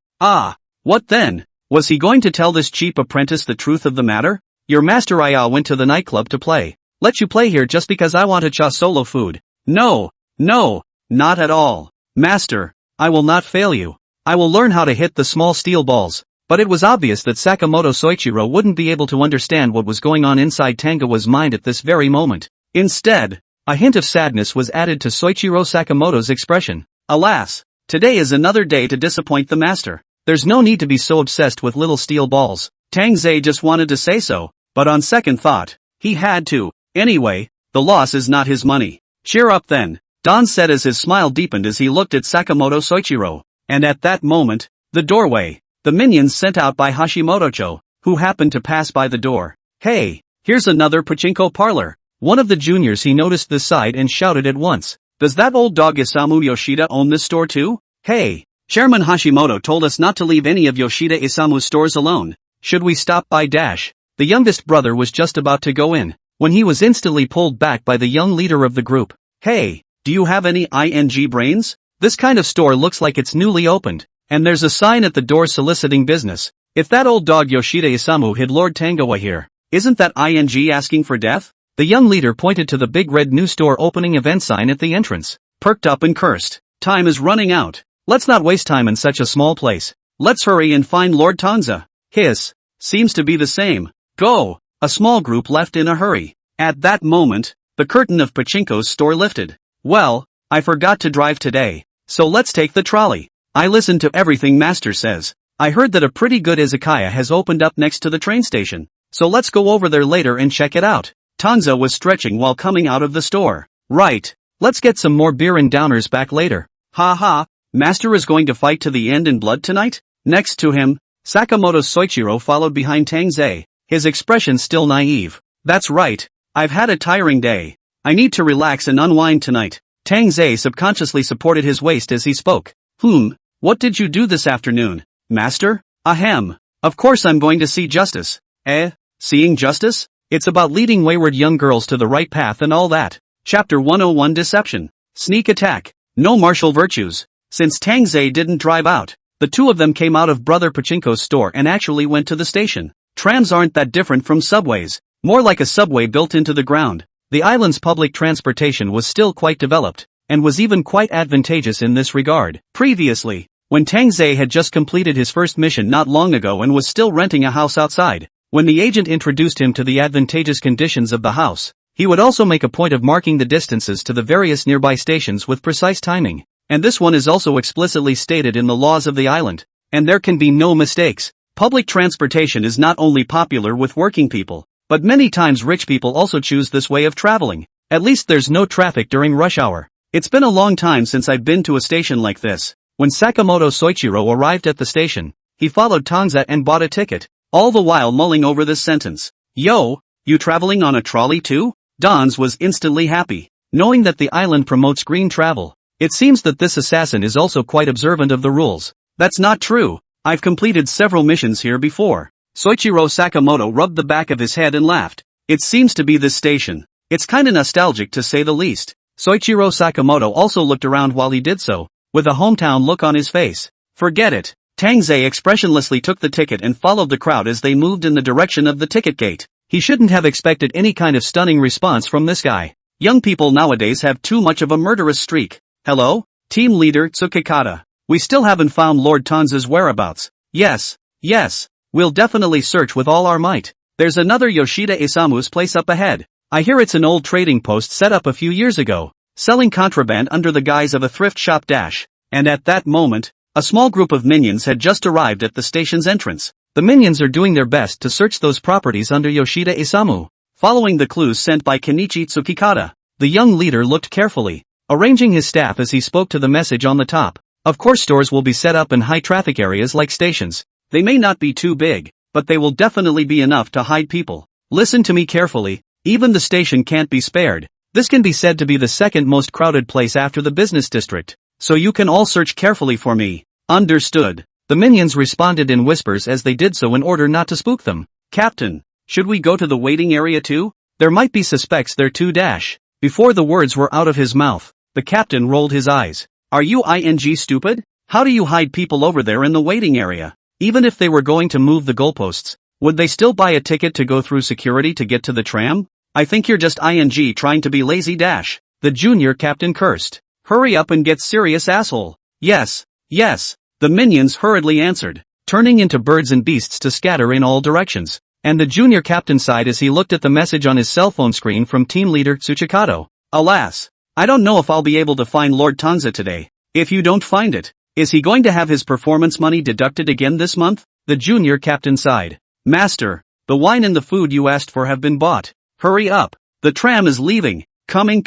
What then? Was he going to tell this cheap apprentice the truth of the matter? Your master Aya went to the nightclub to play. Let you play here just because I want a cha solo food. No, not at all. Master, I will not fail you. I will learn how to hit the small steel balls. But it was obvious that Sakamoto Soichiro wouldn't be able to understand what was going on inside Tangoa's mind at this very moment. Instead, a hint of sadness was added to Soichiro Sakamoto's expression. Alas, today is another day to disappoint the master. There's no need to be so obsessed with little steel balls. Tang Ze just wanted to say so, but on second thought, he had to. Anyway, the loss is not his money. Cheer up then, Don said as his smile deepened as he looked at Sakamoto Soichiro. And at that moment, the doorway, the minions sent out by Hashimoto, who happened to pass by the door. Hey, here's another pachinko parlor. One of the juniors he noticed this side and shouted at once. Does that old dog Isamu Yoshida own this store too? Hey, Chairman Hashimoto told us not to leave any of Yoshida Isamu's stores alone. Should we stop by dash? The youngest brother was just about to go in, when he was instantly pulled back by the young leader of the group. Hey, do you have any ing brains? This kind of store looks like it's newly opened, and there's a sign at the door soliciting business. If that old dog Yoshida Isamu hid Lord Tangoa here, isn't that ing asking for death? The young leader pointed to the big red new store opening event sign at the entrance, perked up and cursed. Time is running out. Let's not waste time in such a small place. Let's hurry and find Lord Tang Ze. Hiss. Seems to be the same. Go. A small group left in a hurry. At that moment, the curtain of Pachinko's store lifted. Well, I forgot to drive today, so let's take the trolley. I listened to everything Master says. I heard that a pretty good izakaya has opened up next to the train station, so let's go over there later and check it out. Tang Ze was stretching while coming out of the store. Right. Let's get some more beer and downers back later. Ha ha, Master is going to fight to the end in blood tonight? Next to him, Sakamoto Soichiro followed behind Tang Ze, his expression still naive. That's right. I've had a tiring day. I need to relax and unwind tonight. Tang Ze subconsciously supported his waist as he spoke. What did you do this afternoon, Master? Ahem. Of course I'm going to see justice. Seeing justice? It's about leading wayward young girls to the right path and all that. Chapter 101 Deception. Sneak attack. No martial virtues. Since Tang Ze didn't drive out, the two of them came out of Brother Pachinko's store and actually went to the station. Trams aren't that different from subways. More like a subway built into the ground. The island's public transportation was still quite developed, and was even quite advantageous in this regard. Previously, when Tang Ze had just completed his first mission not long ago and was still renting a house outside, when the agent introduced him to the advantageous conditions of the house, he would also make a point of marking the distances to the various nearby stations with precise timing. And this one is also explicitly stated in the laws of the island, and there can be no mistakes. Public transportation is not only popular with working people, but many times rich people also choose this way of traveling. At least there's no traffic during rush hour. It's been a long time since I've been to a station like this. When Sakamoto Soichiro arrived at the station, he followed Tang Ze and bought a ticket, all the while mulling over this sentence. Yo, you traveling on a trolley too? Don's was instantly happy, knowing that the island promotes green travel. It seems that this assassin is also quite observant of the rules. That's not true. I've completed several missions here before. Soichiro Sakamoto rubbed the back of his head and laughed. It seems to be this station. It's kinda nostalgic to say the least. Soichiro Sakamoto also looked around while he did so, with a hometown look on his face. Forget it. Tang Ze expressionlessly took the ticket and followed the crowd as they moved in the direction of the ticket gate. He shouldn't have expected any kind of stunning response from this guy. Young people nowadays have too much of a murderous streak. Hello? Team leader Tsukikata. We still haven't found Lord Tang Ze's whereabouts. Yes. We'll definitely search with all our might. There's another Yoshida Isamu's place up ahead. I hear it's an old trading post set up a few years ago, selling contraband under the guise of a thrift shop dash. And at that moment, a small group of minions had just arrived at the station's entrance. The minions are doing their best to search those properties under Yoshida Isamu. Following the clues sent by Kenichi Tsukikata, the young leader looked carefully, arranging his staff as he spoke to the message on the top. Of course stores will be set up in high traffic areas like stations. They may not be too big, but they will definitely be enough to hide people. Listen to me carefully, even the station can't be spared. This can be said to be the second most crowded place after the business district, so you can all search carefully for me. Understood. The minions responded in whispers as they did so in order not to spook them. Captain, should we go to the waiting area too? There might be suspects there too. Before the words were out of his mouth, the captain rolled his eyes. Are you stupid? How do you hide people over there in the waiting area? Even if they were going to move the goalposts, would they still buy a ticket to go through security to get to the tram? I think you're just trying to be lazy. The junior captain cursed. Hurry up and get serious, asshole. Yes. The minions hurriedly answered, turning into birds and beasts to scatter in all directions. And the junior captain sighed as he looked at the message on his cell phone screen from team leader Tsuchikato. Alas, I don't know if I'll be able to find Lord Tang Ze today. If you don't find it, is he going to have his performance money deducted again this month? The junior captain sighed. Master, the wine and the food you asked for have been bought. Hurry up. The tram is leaving. Coming.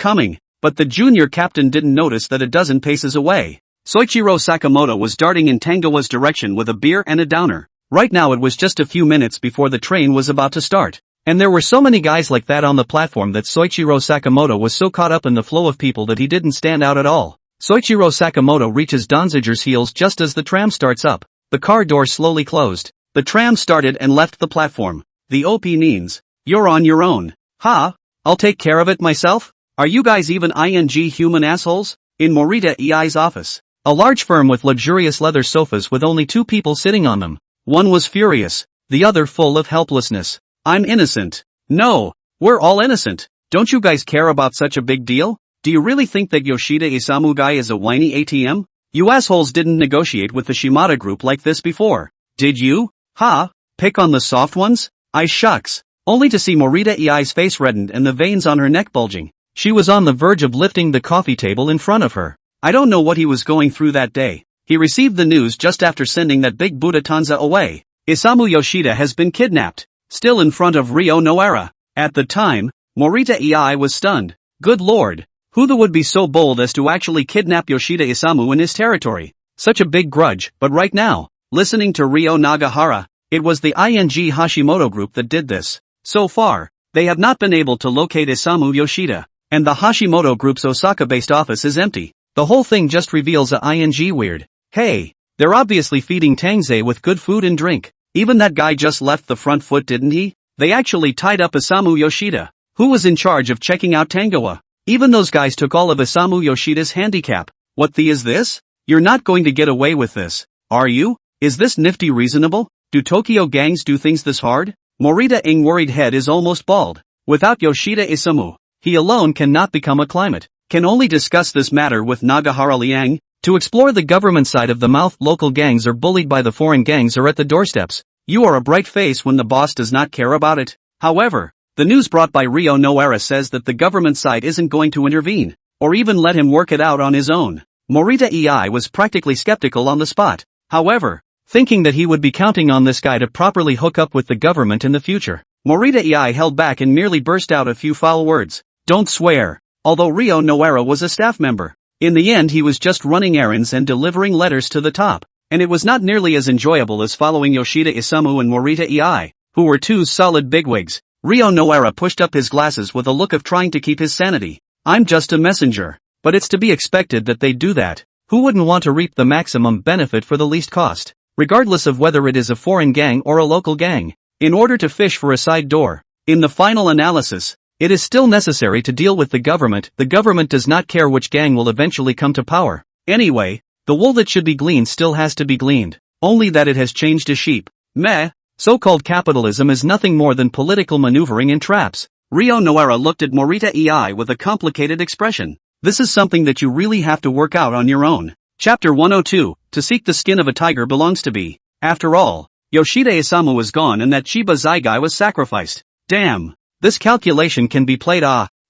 But the junior captain didn't notice that a dozen paces away, Soichiro Sakamoto was darting in Tangoa's direction with a beer and a downer. Right now it was just a few minutes before the train was about to start. And there were so many guys like that on the platform that Soichiro Sakamoto was so caught up in the flow of people that he didn't stand out at all. Soichiro Sakamoto reaches Danziger's heels just as the tram starts up. The car door slowly closed. The tram started and left the platform. The OP means, you're on your own. Ha? I'll take care of it myself? Are you guys even human assholes? In Morita EI's office, a large firm with luxurious leather sofas with only two people sitting on them. One was furious, the other full of helplessness. I'm innocent. No, we're all innocent. Don't you guys care about such a big deal? Do you really think that Yoshida Isamu guy is a whiny ATM? You assholes didn't negotiate with the Shimada group like this before. Did you? Ha? Pick on the soft ones? I shucks. Only to see Morita EI's face reddened and the veins on her neck bulging. She was on the verge of lifting the coffee table in front of her. I don't know what he was going through that day. He received the news just after sending that big Buddha Tang Ze away. Isamu Yoshida has been kidnapped. Still in front of Rio Noara. At the time, Morita EI was stunned. Good lord. Who would be so bold as to actually kidnap Yoshida Isamu in his territory? Such a big grudge, but right now, listening to Ryo Nagahara, it was the Hashimoto group that did this. So far, they have not been able to locate Isamu Yoshida, and the Hashimoto group's Osaka-based office is empty. The whole thing just reveals a weird. Hey, they're obviously feeding Tang Ze with good food and drink. Even that guy just left the front foot, didn't he? They actually tied up Isamu Yoshida, who was in charge of checking out Tangoa. Even those guys took all of Isamu Yoshida's handicap. What the is this? You're not going to get away with this, are you? Is this nifty reasonable? Do Tokyo gangs do things this hard? Morita Ing worried head is almost bald. Without Yoshida Isamu, he alone cannot become a climate. Can only discuss this matter with Nagahara Liang. To explore the government side of the mouth, local gangs are bullied by the foreign gangs are at the doorsteps. You are a bright face when the boss does not care about it. However, the news brought by Rio Noara says that the government side isn't going to intervene, or even let him work it out on his own. Morita EI was practically skeptical on the spot. However, thinking that he would be counting on this guy to properly hook up with the government in the future, Morita EI held back and merely burst out a few foul words. Don't swear. Although Rio Noara was a staff member, in the end he was just running errands and delivering letters to the top, and it was not nearly as enjoyable as following Yoshida Isamu and Morita EI, who were two solid bigwigs. Rio Noara pushed up his glasses with a look of trying to keep his sanity. I'm just a messenger, but it's to be expected that they do that. Who wouldn't want to reap the maximum benefit for the least cost, regardless of whether it is a foreign gang or a local gang, in order to fish for a side door? In the final analysis, it is still necessary to deal with the government. The government does not care which gang will eventually come to power. Anyway, the wool that should be gleaned still has to be gleaned, only that it has changed to sheep. Meh. So-called capitalism is nothing more than political maneuvering and traps. Rio Noara looked at Morita EI with a complicated expression. This is something that you really have to work out on your own. Chapter 102, To seek the skin of a tiger belongs to be. After all, Yoshida Isamu is gone and that Chiba Zai guy was sacrificed. Damn. This calculation can be played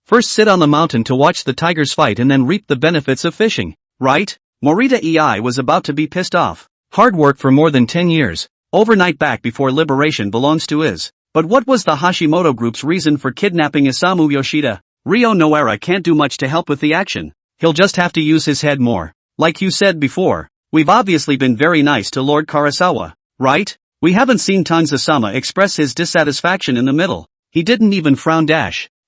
first sit on the mountain to watch the tigers fight and then reap the benefits of fishing. Right? Morita EI was about to be pissed off. Hard work for more than 10 years. Overnight back before liberation belongs to is. But what was the Hashimoto group's reason for kidnapping Isamu Yoshida? Rio Noara can't do much to help with the action. He'll just have to use his head more. Like you said before, we've obviously been very nice to Lord Karasawa, right? We haven't seen Tang Ze-sama express his dissatisfaction in the middle. He didn't even frown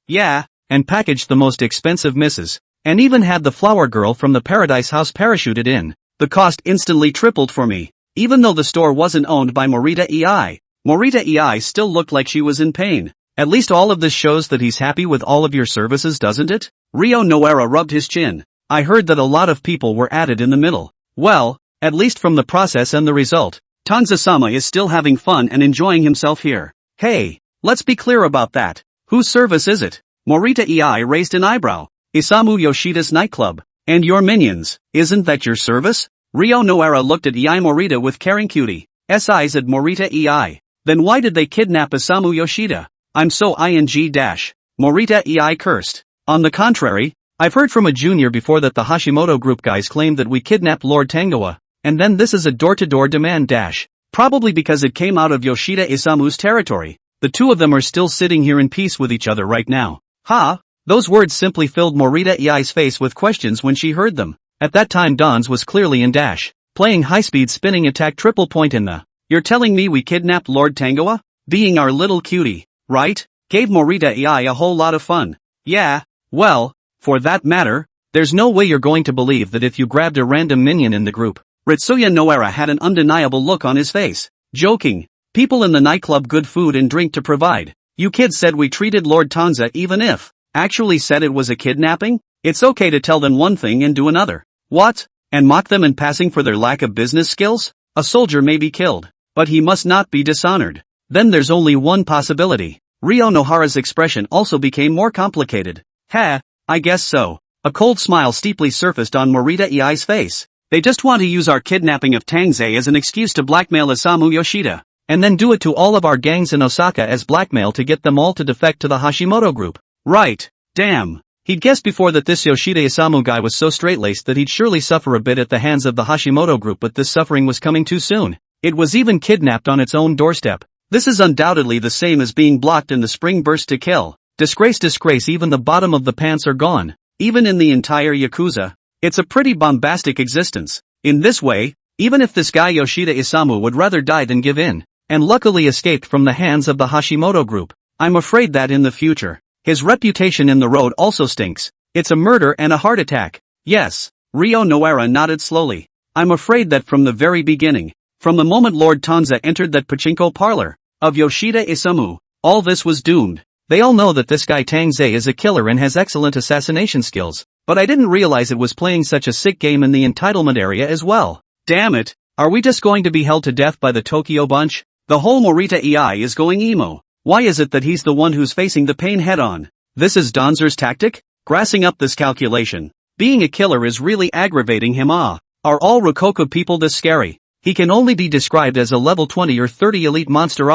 yeah, and packaged the most expensive misses, and even had the flower girl from the Paradise House parachuted in. The cost instantly tripled for me. Even though the store wasn't owned by Morita EI, Morita EI still looked like she was in pain. At least all of this shows that he's happy with all of your services, doesn't it? Rio Noara rubbed his chin. I heard that a lot of people were added in the middle. Well, at least from the process and the result, Tang Ze-sama is still having fun and enjoying himself here. Hey, let's be clear about that. Whose service is it? Morita EI raised an eyebrow. Isamu Yoshida's nightclub. And your minions, isn't that your service? Rio Noara looked at EI Morita with caring cutie eyes at Morita EI. Then why did they kidnap Isamu Yoshida? I'm so ing dash. Morita ei cursed. On the contrary, I've heard from a junior before that the Hashimoto group guys claimed that we kidnapped Lord Tangoa, and then this is a door-to-door demand dash. Probably because it came out of Yoshida Isamu's territory. The two of them are still sitting here in peace with each other right now. Ha! Those words simply filled Morita ei's face with questions when she heard them. At that time Dons was clearly in dash, playing high-speed spinning attack triple point in the. You're telling me we kidnapped Lord Tangoa? Being our little cutie, right? Gave Morita ei a whole lot of fun. Yeah, well, for that matter, there's no way you're going to believe that if you grabbed a random minion in the group. Ritsuya Noara had an undeniable look on his face. Joking. People in the nightclub good food and drink to provide. You kids said we treated Lord Tang Ze even if. Actually said it was a kidnapping? It's okay to tell them one thing and do another. What? And mock them in passing for their lack of business skills? A soldier may be killed, but he must not be dishonored. Then there's only one possibility. Ryo Nohara's expression also became more complicated. I guess so. A cold smile steeply surfaced on Morita ei's face. They just want to use our kidnapping of Tang Ze as an excuse to blackmail Isamu Yoshida, and then do it to all of our gangs in Osaka as blackmail to get them all to defect to the Hashimoto group. Right. Damn. He'd guessed before that this Yoshida Isamu guy was so straight-laced that he'd surely suffer a bit at the hands of the Hashimoto group, but this suffering was coming too soon. It was even kidnapped on its own doorstep. This is undoubtedly the same as being blocked in the spring burst to kill. Disgrace, even the bottom of the pants are gone. Even in the entire Yakuza. It's a pretty bombastic existence. In this way, even if this guy Yoshida Isamu would rather die than give in, and luckily escaped from the hands of the Hashimoto group, I'm afraid that in the future, his reputation in the road also stinks. It's a murder and a heart attack. Yes, Ryo Noara nodded slowly. I'm afraid that from the very beginning, from the moment Lord Tang Ze entered that pachinko parlor, of Yoshida Isamu, all this was doomed. They all know that this guy Tang Ze is a killer and has excellent assassination skills, but I didn't realize it was playing such a sick game in the entitlement area as well. Damn it, are we just going to be held to death by the Tokyo bunch? The whole Morita ei is going emo. Why is it that he's the one who's facing the pain head-on? This is Donzer's tactic? Grassing up this calculation. Being a killer is really aggravating him. Are all Rokoku people this scary? He can only be described as a level 20 or 30 elite monster.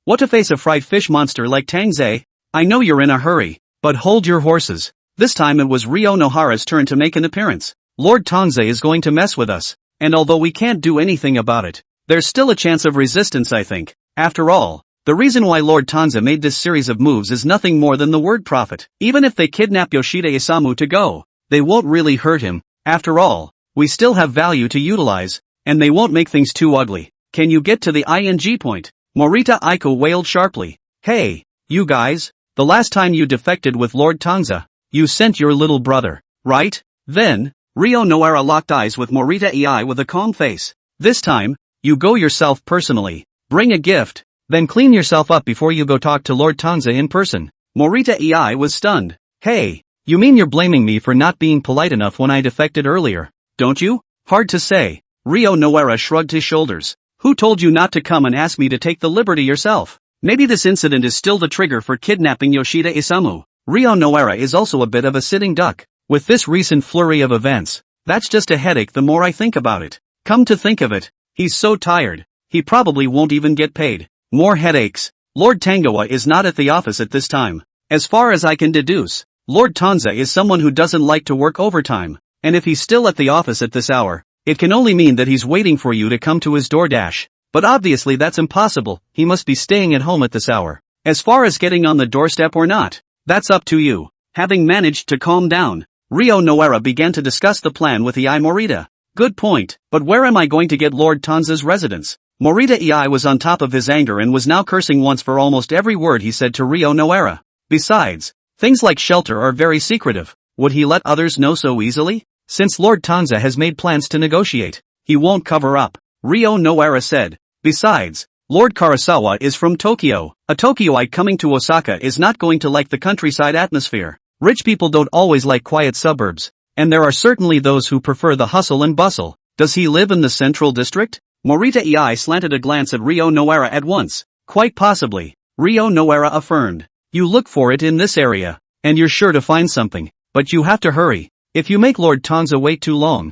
What to face a fried fish monster like Tang Ze? I know you're in a hurry, but hold your horses. This time it was Ryo Nohara's turn to make an appearance. Lord Tang Ze is going to mess with us, and although we can't do anything about it, there's still a chance of resistance, I think. After all, the reason why Lord Tang Ze made this series of moves is nothing more than the word profit. Even if they kidnap Yoshida Isamu to go, they won't really hurt him. After all, we still have value to utilize, and they won't make things too ugly. Can you get to the ing point? Morita Aiko wailed sharply. Hey, you guys. The last time you defected with Lord Tang Ze, you sent your little brother, right? Then, Ryo Noara locked eyes with Morita ei with a calm face. This time, you go yourself personally. Bring a gift, then clean yourself up before you go talk to Lord Tang Ze in person. Morita ei was stunned. Hey, you mean you're blaming me for not being polite enough when I defected earlier, don't you? Hard to say. Ryo Noara shrugged his shoulders. Who told you not to come and ask me to take the liberty yourself? Maybe this incident is still the trigger for kidnapping Yoshida Isamu. Ryo Noara is also a bit of a sitting duck. With this recent flurry of events, that's just a headache the more I think about it. Come to think of it, he's so tired, he probably won't even get paid. More headaches. Lord Tangoa is not at the office at this time. As far as I can deduce, Lord Tang Ze is someone who doesn't like to work overtime, and if he's still at the office at this hour, it can only mean that he's waiting for you to come to his door dash. But obviously that's impossible, he must be staying at home at this hour. As far as getting on the doorstep or not, that's up to you. Having managed to calm down, Ryo Noara began to discuss the plan with Ei Morita. Good point, but where am I going to get Lord Tang Ze's residence? Morita Ei was on top of his anger and was now cursing once for almost every word he said to Ryo Noara. Besides, things like shelter are very secretive. Would he let others know so easily? Since Lord Tang Ze has made plans to negotiate, he won't cover up, Ryo Noara said. Besides, Lord Karasawa is from Tokyo. A Tokyoite coming to Osaka is not going to like the countryside atmosphere. Rich people don't always like quiet suburbs, and there are certainly those who prefer the hustle and bustle. Does he live in the central district? Morita Ei slanted a glance at Ryo Noara at once. Quite possibly, Ryo Noara affirmed. You look for it in this area, and you're sure to find something, but you have to hurry. If you make Lord Tang Ze wait too long,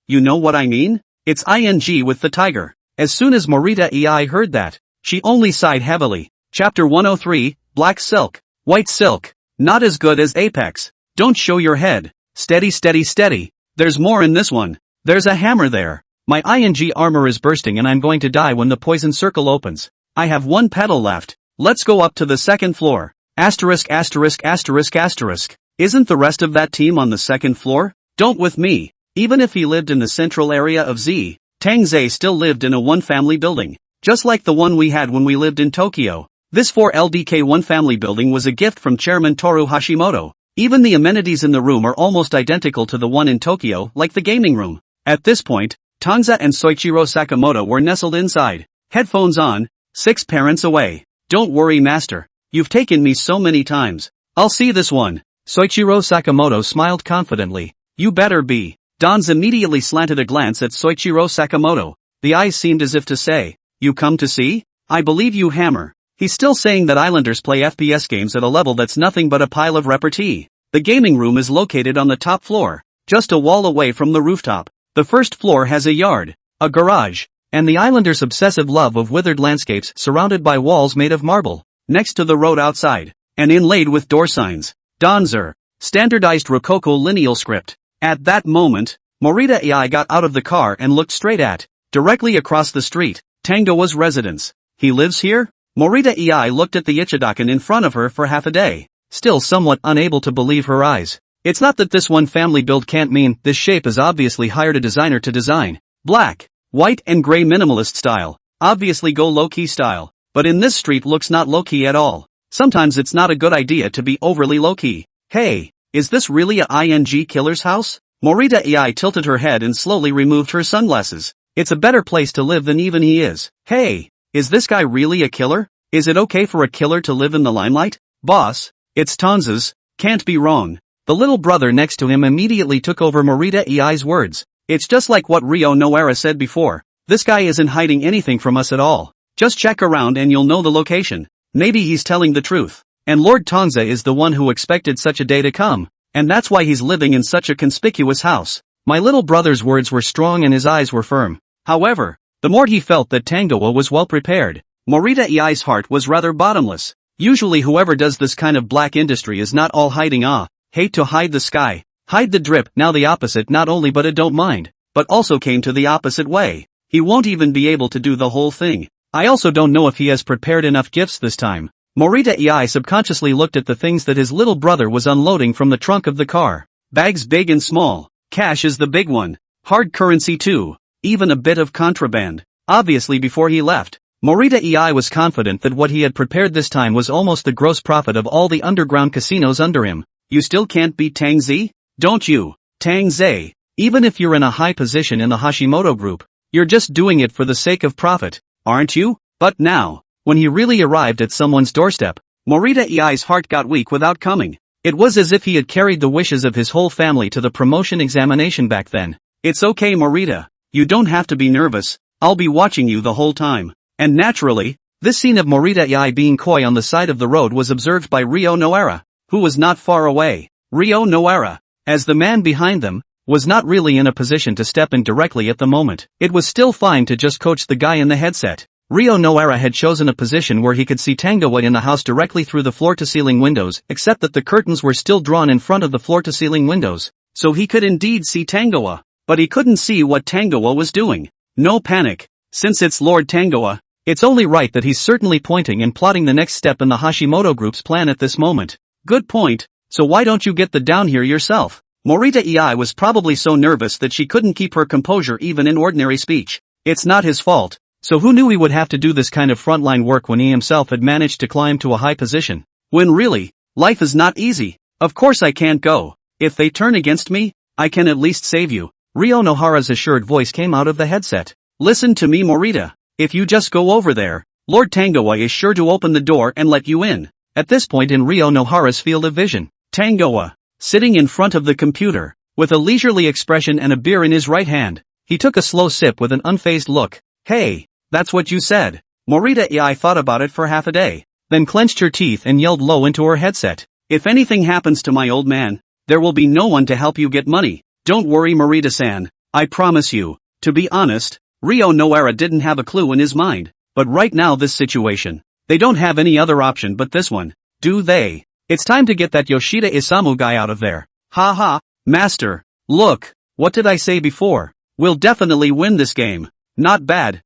you know what I mean? It's ing with the tiger. As soon as Morita Ei heard that, She only sighed heavily. Chapter 103, Black Silk. White Silk. Not as good as Apex. Don't show your head. Steady steady steady. There's more in this one. There's a hammer there. My ing armor is bursting and I'm going to die when the poison circle opens. I have one petal left. Let's go up to the second floor. Asterisk asterisk asterisk asterisk. Isn't the rest of that team on the second floor? Don't with me. Even if he lived in the central area of Z, Tang Ze still lived in a one-family building. Just like the one we had when we lived in Tokyo. This 4LDK one-family building was a gift from Chairman Toru Hashimoto. Even the amenities in the room are almost identical to the one in Tokyo, like the gaming room. At this point, Tang Ze and Soichiro Sakamoto were nestled inside. Headphones on, 6 parents away. Don't worry master. You've taken me so many times. I'll see this one. Soichiro Sakamoto smiled confidently. You better be. Tang immediately slanted a glance at Soichiro Sakamoto. The eyes seemed as if to say, you come to see? I believe you hammer. He's still saying that Islanders play FPS games at a level that's nothing but a pile of repartee. The gaming room is located on the top floor, just a wall away from the rooftop. The first floor has a yard, a garage, and the Islanders' obsessive love of withered landscapes surrounded by walls made of marble, next to the road outside, and inlaid with door signs. Danzer. Standardized Rococo lineal script. At that moment, Morita AI got out of the car and looked straight at, directly across the street, Tangoa's residence. He lives here? Morita AI looked at the Ichidakan in front of her for half a day, still somewhat unable to believe her eyes. It's not that this one family build can't mean this shape is obviously hired a designer to design. Black, white and gray minimalist style. Obviously go low-key style. But in this street looks not low-key at all. Sometimes it's not a good idea to be overly low-key. Hey, is this really a ING killer's house? Morita AI tilted her head and slowly removed her sunglasses. It's a better place to live than even he is. Hey, is this guy really a killer? Is it okay for a killer to live in the limelight? Boss, it's Tanza's. Can't be wrong. The little brother next to him immediately took over Morita AI's words. It's just like what Ryo Noara said before. This guy isn't hiding anything from us at all. Just check around and you'll know the location. Maybe he's telling the truth. And Lord Tang Ze is the one who expected such a day to come. And that's why he's living in such a conspicuous house. My little brother's words were strong and his eyes were firm. However, the more he felt that Tangoa was well prepared, Morita AI's heart was rather bottomless. Usually whoever does this kind of black industry is not all hiding hate to hide the sky, hide the drip. Now the opposite not only but it don't mind, but also came to the opposite way. He won't even be able to do the whole thing. I also don't know if he has prepared enough gifts this time. Morita AI subconsciously looked at the things that his little brother was unloading from the trunk of the car. Bags big and small. Cash is the big one. Hard currency too. Even a bit of contraband. Obviously before he left, Morita AI was confident that what he had prepared this time was almost the gross profit of all the underground casinos under him. You still can't beat Tang Ze? Don't you? Tang Ze. Even if you're in a high position in the Hashimoto group, you're just doing it for the sake of profit, aren't you? But now, when he really arrived at someone's doorstep, Morita AI's heart got weak without coming. It was as if he had carried the wishes of his whole family to the promotion examination back then. It's okay Morita. You don't have to be nervous. I'll be watching you the whole time. And naturally, this scene of Morita AI being coy on the side of the road was observed by Ryo Noara, who was not far away. Ryo Noara, as the man behind them, was not really in a position to step in directly at the moment. It was still fine to just coach the guy in the headset. Ryo Noara had chosen a position where he could see Tangoa in the house directly through the floor-to-ceiling windows, except that the curtains were still drawn in front of the floor-to-ceiling windows, so he could indeed see Tangoa, but he couldn't see what Tangoa was doing. No panic. Since it's Lord Tangoa, it's only right that he's certainly pointing and plotting the next step in the Hashimoto group's plan at this moment. Good point, so why don't you get the down here yourself? Morita AI was probably so nervous that she couldn't keep her composure even in ordinary speech. It's not his fault, so who knew he would have to do this kind of frontline work when he himself had managed to climb to a high position? When really, life is not easy. Of course I can't go. If they turn against me, I can at least save you. Ryo Nohara's assured voice came out of the headset. Listen to me Morita. If you just go over there, Lord Tangoa is sure to open the door and let you in. At this point in Ryo Nohara's field of vision, Tangoa, sitting in front of the computer, with a leisurely expression and a beer in his right hand, he took a slow sip with an unfazed look. Hey, that's what you said. Morita AI thought about it for half a day, then clenched her teeth and yelled low into her headset. If anything happens to my old man, there will be no one to help you get money. Don't worry Morita-san, I promise you. To be honest, Ryo Noara didn't have a clue in his mind. but right now this situation. They don't have any other option but this one, do they? It's time to get that Yoshida Isamu guy out of there. Ha ha, master. Look, what did I say before? We'll definitely win this game. Not bad,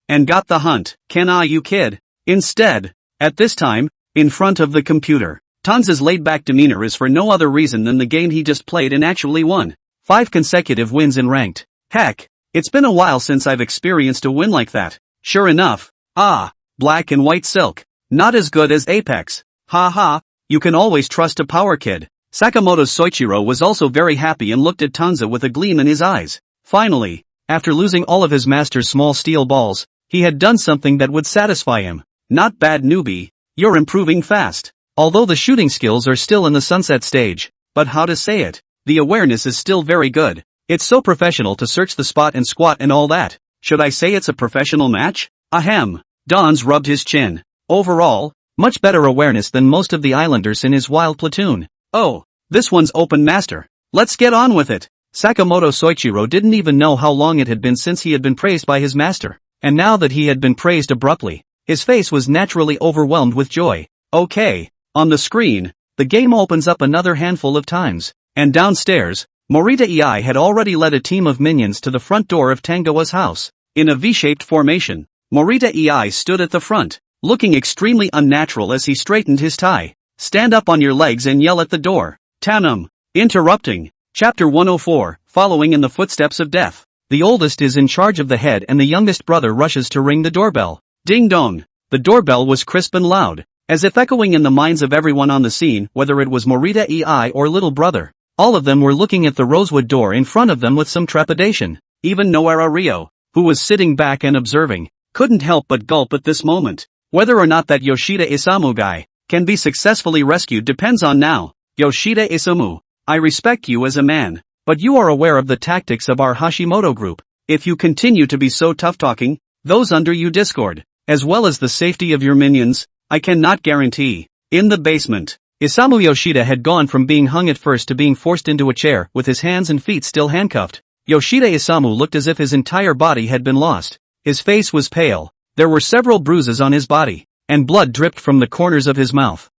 and got the hunt. You kid? Instead, at this time, in front of the computer, Tang Ze's laid-back demeanor is for no other reason than the game he just played and actually won. 5 consecutive wins in ranked. Heck, it's been a while since I've experienced a win like that. Sure enough, black and white silk. Not as good as Apex. Ha ha, you can always trust a power kid. Sakamoto's Soichiro was also very happy and looked at Tang Ze with a gleam in his eyes. Finally, after losing all of his master's small steel balls, he had done something that would satisfy him. Not bad, newbie. You're improving fast. Although the shooting skills are still in the sunset stage, but how to say it? The awareness is still very good. It's so professional to search the spot and squat and all that. Should I say it's a professional match? Ahem. Dons rubbed his chin. Overall, much better awareness than most of the islanders in his wild platoon. Oh, this one's open master. Let's get on with it. Sakamoto Soichiro didn't even know how long it had been since he had been praised by his master, and now that he had been praised abruptly, his face was naturally overwhelmed with joy. Okay, on the screen, the game opens up another handful of times, and downstairs, Morita Ei had already led a team of minions to the front door of Tangoa's house. In a V-shaped formation, Morita Ei stood at the front, looking extremely unnatural as he straightened his tie. Stand up on your legs and yell at the door. Tanum. Interrupting. Chapter 104, following in the footsteps of death. The oldest is in charge of the head and the youngest brother rushes to ring the doorbell. Ding dong. The doorbell was crisp and loud, as if echoing in the minds of everyone on the scene, whether it was Morita Ei or little brother. All of them were looking at the rosewood door in front of them with some trepidation. Even Noara Rio, who was sitting back and observing, couldn't help but gulp at this moment. Whether or not that Yoshida Isamu guy can be successfully rescued depends on now. Yoshida Isamu, I respect you as a man, but you are aware of the tactics of our Hashimoto group. If you continue to be so tough-talking, those under you discord, as well as the safety of your minions, I cannot guarantee. In the basement, Isamu Yoshida had gone from being hung at first to being forced into a chair with his hands and feet still handcuffed. Yoshida Isamu looked as if his entire body had been lost. His face was pale, there were several bruises on his body, and blood dripped from the corners of his mouth.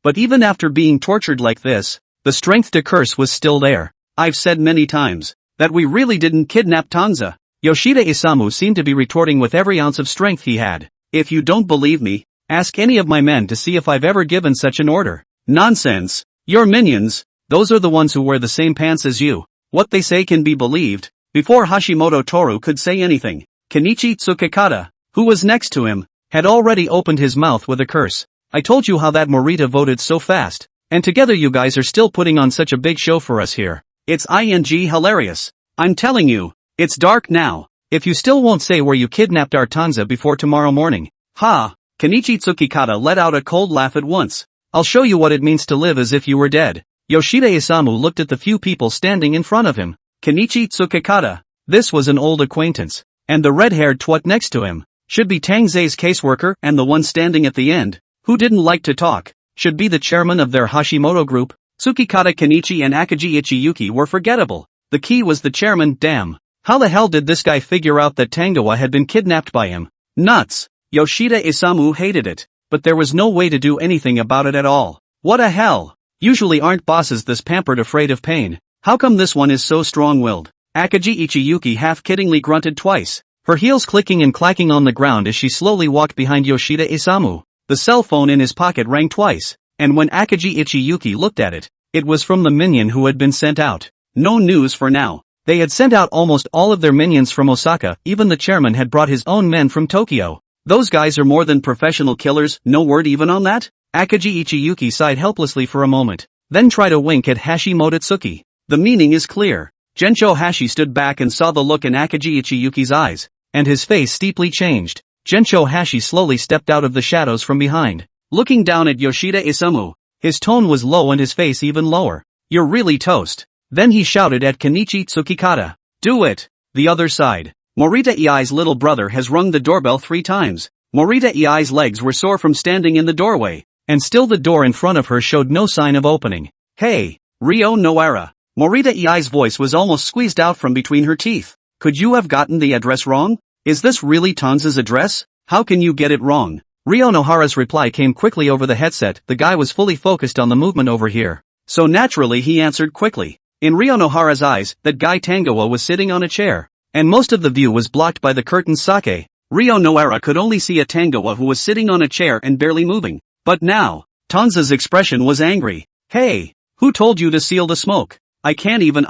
But even after being tortured like this, the strength to curse was still there. I've said many times that we really didn't kidnap Tang Ze. Yoshida Isamu seemed to be retorting with every ounce of strength he had. If you don't believe me, ask any of my men to see if I've ever given such an order. Nonsense. Your minions, those are the ones who wear the same pants as you. What they say can be believed. Before Hashimoto Toru could say anything, Kenichi Tsukikata, who was next to him, had already opened his mouth with a curse. I told you how that Morita voted so fast, and together you guys are still putting on such a big show for us here. It's hilarious. I'm telling you, it's dark now. If you still won't say where you kidnapped our Tang Ze before tomorrow morning. Ha! Kenichi Tsukikata let out a cold laugh at once. I'll show you what it means to live as if you were dead. Yoshida Isamu looked at the few people standing in front of him. Kenichi Tsukikata. This was an old acquaintance. And the red-haired twat next to him should be Tang Ze's caseworker, and the one standing at the end, who didn't like to talk, should be the chairman of their Hashimoto group. Tsukikata Kenichi and Akagi Ichiyuki were forgettable. The key was the chairman. Damn. How the hell did this guy figure out that Tangoa had been kidnapped by him? Nuts. Yoshida Isamu hated it, but there was no way to do anything about it at all. What a hell. Usually aren't bosses this pampered afraid of pain? How come this one is so strong-willed? Akagi Ichiyuki half-kiddingly grunted twice, her heels clicking and clacking on the ground as she slowly walked behind Yoshida Isamu. The cell phone in his pocket rang twice, and when Akagi Ichiyuki looked at it, it was from the minion who had been sent out. No news for now. They had sent out almost all of their minions from Osaka, even the chairman had brought his own men from Tokyo. Those guys are more than professional killers, no word even on that? Akagi Ichiyuki sighed helplessly for a moment, then tried a wink at Hashimoto Tsuki. The meaning is clear. Gensho Hashi stood back and saw the look in Akagi Ichiyuki's eyes, and his face steeply changed. Gensho Hashi slowly stepped out of the shadows from behind, looking down at Yoshida Isamu. His tone was low and his face even lower. You're really toast. Then he shouted at Kenichi Tsukikata. Do it. The other side. Morita Ei's little brother has rung the doorbell 3 times. Morita Ei's legs were sore from standing in the doorway, and still the door in front of her showed no sign of opening. Hey, Rio Noara. Morita Ei's voice was almost squeezed out from between her teeth. Could you have gotten the address wrong? Is this really Tanze's address? How can you get it wrong? Ryo Nohara's reply came quickly over the headset. The guy was fully focused on the movement over here. So naturally he answered quickly. In Ryo Nohara's eyes, that guy Tangoa was sitting on a chair. And most of the view was blocked by the curtain sake. Ryo Nohara could only see a Tangoa who was sitting on a chair and barely moving. But now, Tanze's expression was angry. Hey, who told you to seal the smoke? I can't even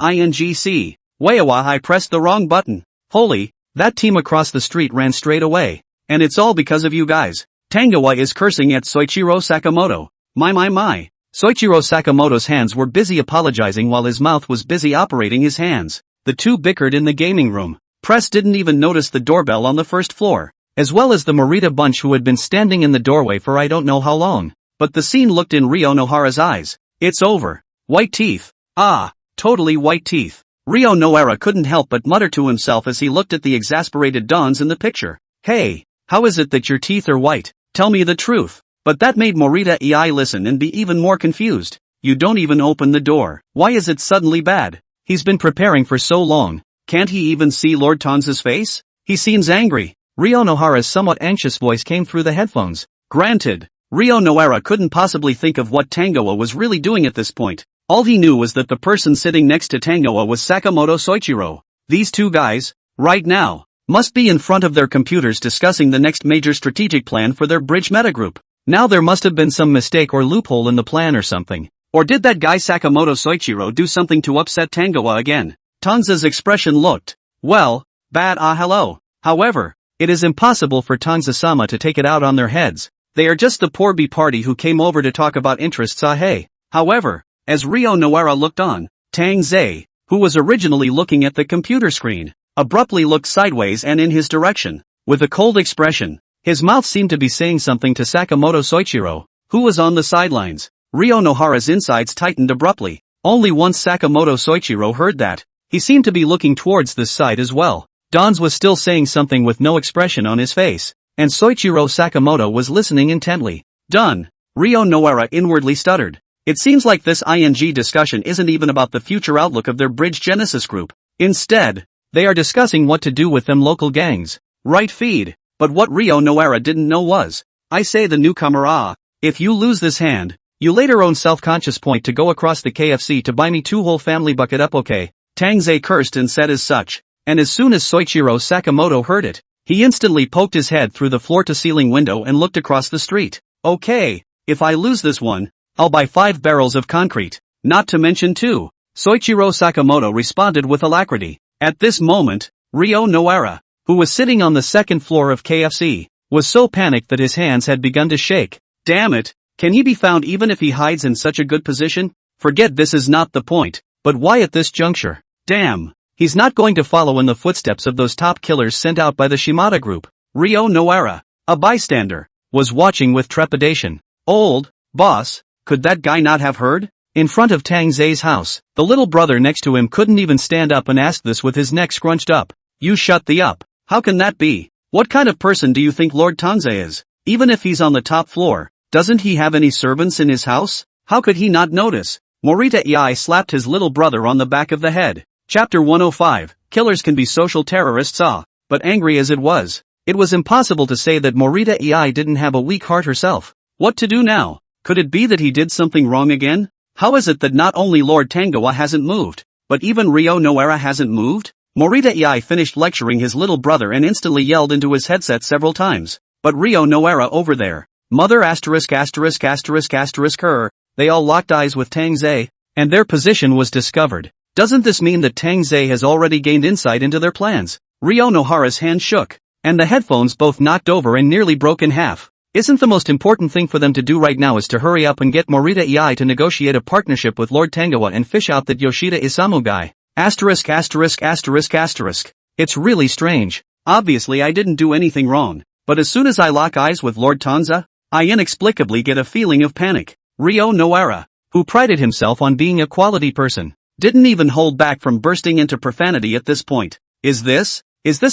see. Wayawa, I pressed the wrong button. Holy, that team across the street ran straight away. And it's all because of you guys. Tangoa is cursing at Soichiro Sakamoto. My. Soichiro Sakamoto's hands were busy apologizing while his mouth was busy operating his hands. The two bickered in the gaming room. Press didn't even notice the doorbell on the first floor, as well as the Morita bunch who had been standing in the doorway for I don't know how long. But the scene looked in Ryo Nohara's eyes. It's over. White teeth. Ah, totally white teeth. Ryo Nohara couldn't help but mutter to himself as he looked at the exasperated dons in the picture. Hey, how is it that your teeth are white? Tell me the truth. But that made Morita listen and be even more confused. You don't even open the door. Why is it suddenly bad? He's been preparing for so long. Can't he even see Lord Tanze's face? He seems angry. Ryo Nohara's somewhat anxious voice came through the headphones. Granted, Ryo Nohara couldn't possibly think of what Tangoa was really doing at this point. All he knew was that the person sitting next to Tangoa was Sakamoto Soichiro. These two guys, right now, must be in front of their computers discussing the next major strategic plan for their bridge metagroup. Now there must have been some mistake or loophole in the plan or something. Or did that guy Sakamoto Soichiro do something to upset Tangoa again? Tanze's expression looked, well, bad. Hello. However, it is impossible for Tanze-sama to take it out on their heads. They are just the poor B party who came over to talk about interests. Hey. However, as Ryo Nohara looked on, Tang Ze, who was originally looking at the computer screen, abruptly looked sideways and in his direction, with a cold expression. His mouth seemed to be saying something to Sakamoto Soichiro, who was on the sidelines. Ryo Nohara's insides tightened abruptly. Only once Sakamoto Soichiro heard that. He seemed to be looking towards this side as well. Dons was still saying something with no expression on his face, and Soichiro Sakamoto was listening intently. Done. Ryo Nohara inwardly stuttered. It seems like this discussion isn't even about the future outlook of their Bridge Genesis group. Instead, they are discussing what to do with them local gangs. Right feed. But what Ryo Nohara didn't know was, I say the newcomer, if you lose this hand, you later own self-conscious point to go across the KFC to buy me 2 whole family bucket up. Okay. Tang Ze cursed and said as such, and as soon as Soichiro Sakamoto heard it, he instantly poked his head through the floor-to-ceiling window and looked across the street. Okay, if I lose this one, I'll buy 5 barrels of concrete, not to mention 2. Soichiro Sakamoto responded with alacrity. At this moment, Ryo Nohara, who was sitting on the second floor of KFC, was so panicked that his hands had begun to shake. Damn it, can he be found even if he hides in such a good position? Forget this is not the point, but why at this juncture? Damn, he's not going to follow in the footsteps of those top killers sent out by the Shimada group. Ryo Nohara, a bystander, was watching with trepidation. Old boss, could that guy not have heard? In front of Tang Ze's house, the little brother next to him couldn't even stand up and asked this with his neck scrunched up. You shut the up. How can that be? What kind of person do you think Lord Tanze is? Even if he's on the top floor, doesn't he have any servants in his house? How could he not notice? Morita slapped his little brother on the back of the head. Chapter 105, Killers can be social terrorists. But angry as it was impossible to say that Morita didn't have a weak heart herself. What to do now? Could it be that he did something wrong again? How is it that not only Lord Tangoa hasn't moved, but even Ryo Nohara hasn't moved? Morita finished lecturing his little brother and instantly yelled into his headset several times. But Ryo Nohara over there. Mother ******* They all locked eyes with Tang Ze, and their position was discovered. Doesn't this mean that Tang Ze has already gained insight into their plans? Ryo Nohara's hand shook, and the headphones both knocked over and nearly broke in half. Isn't the most important thing for them to do right now is to hurry up and get Morita to negotiate a partnership with Lord Tangoa and fish out that Yoshida Isamu guy? It's really strange. Obviously I didn't do anything wrong, but as soon as I lock eyes with Lord Tanze, I inexplicably get a feeling of panic. Ryo Nohara, who prided himself on being a quality person, didn't even hold back from bursting into profanity at this point. Is this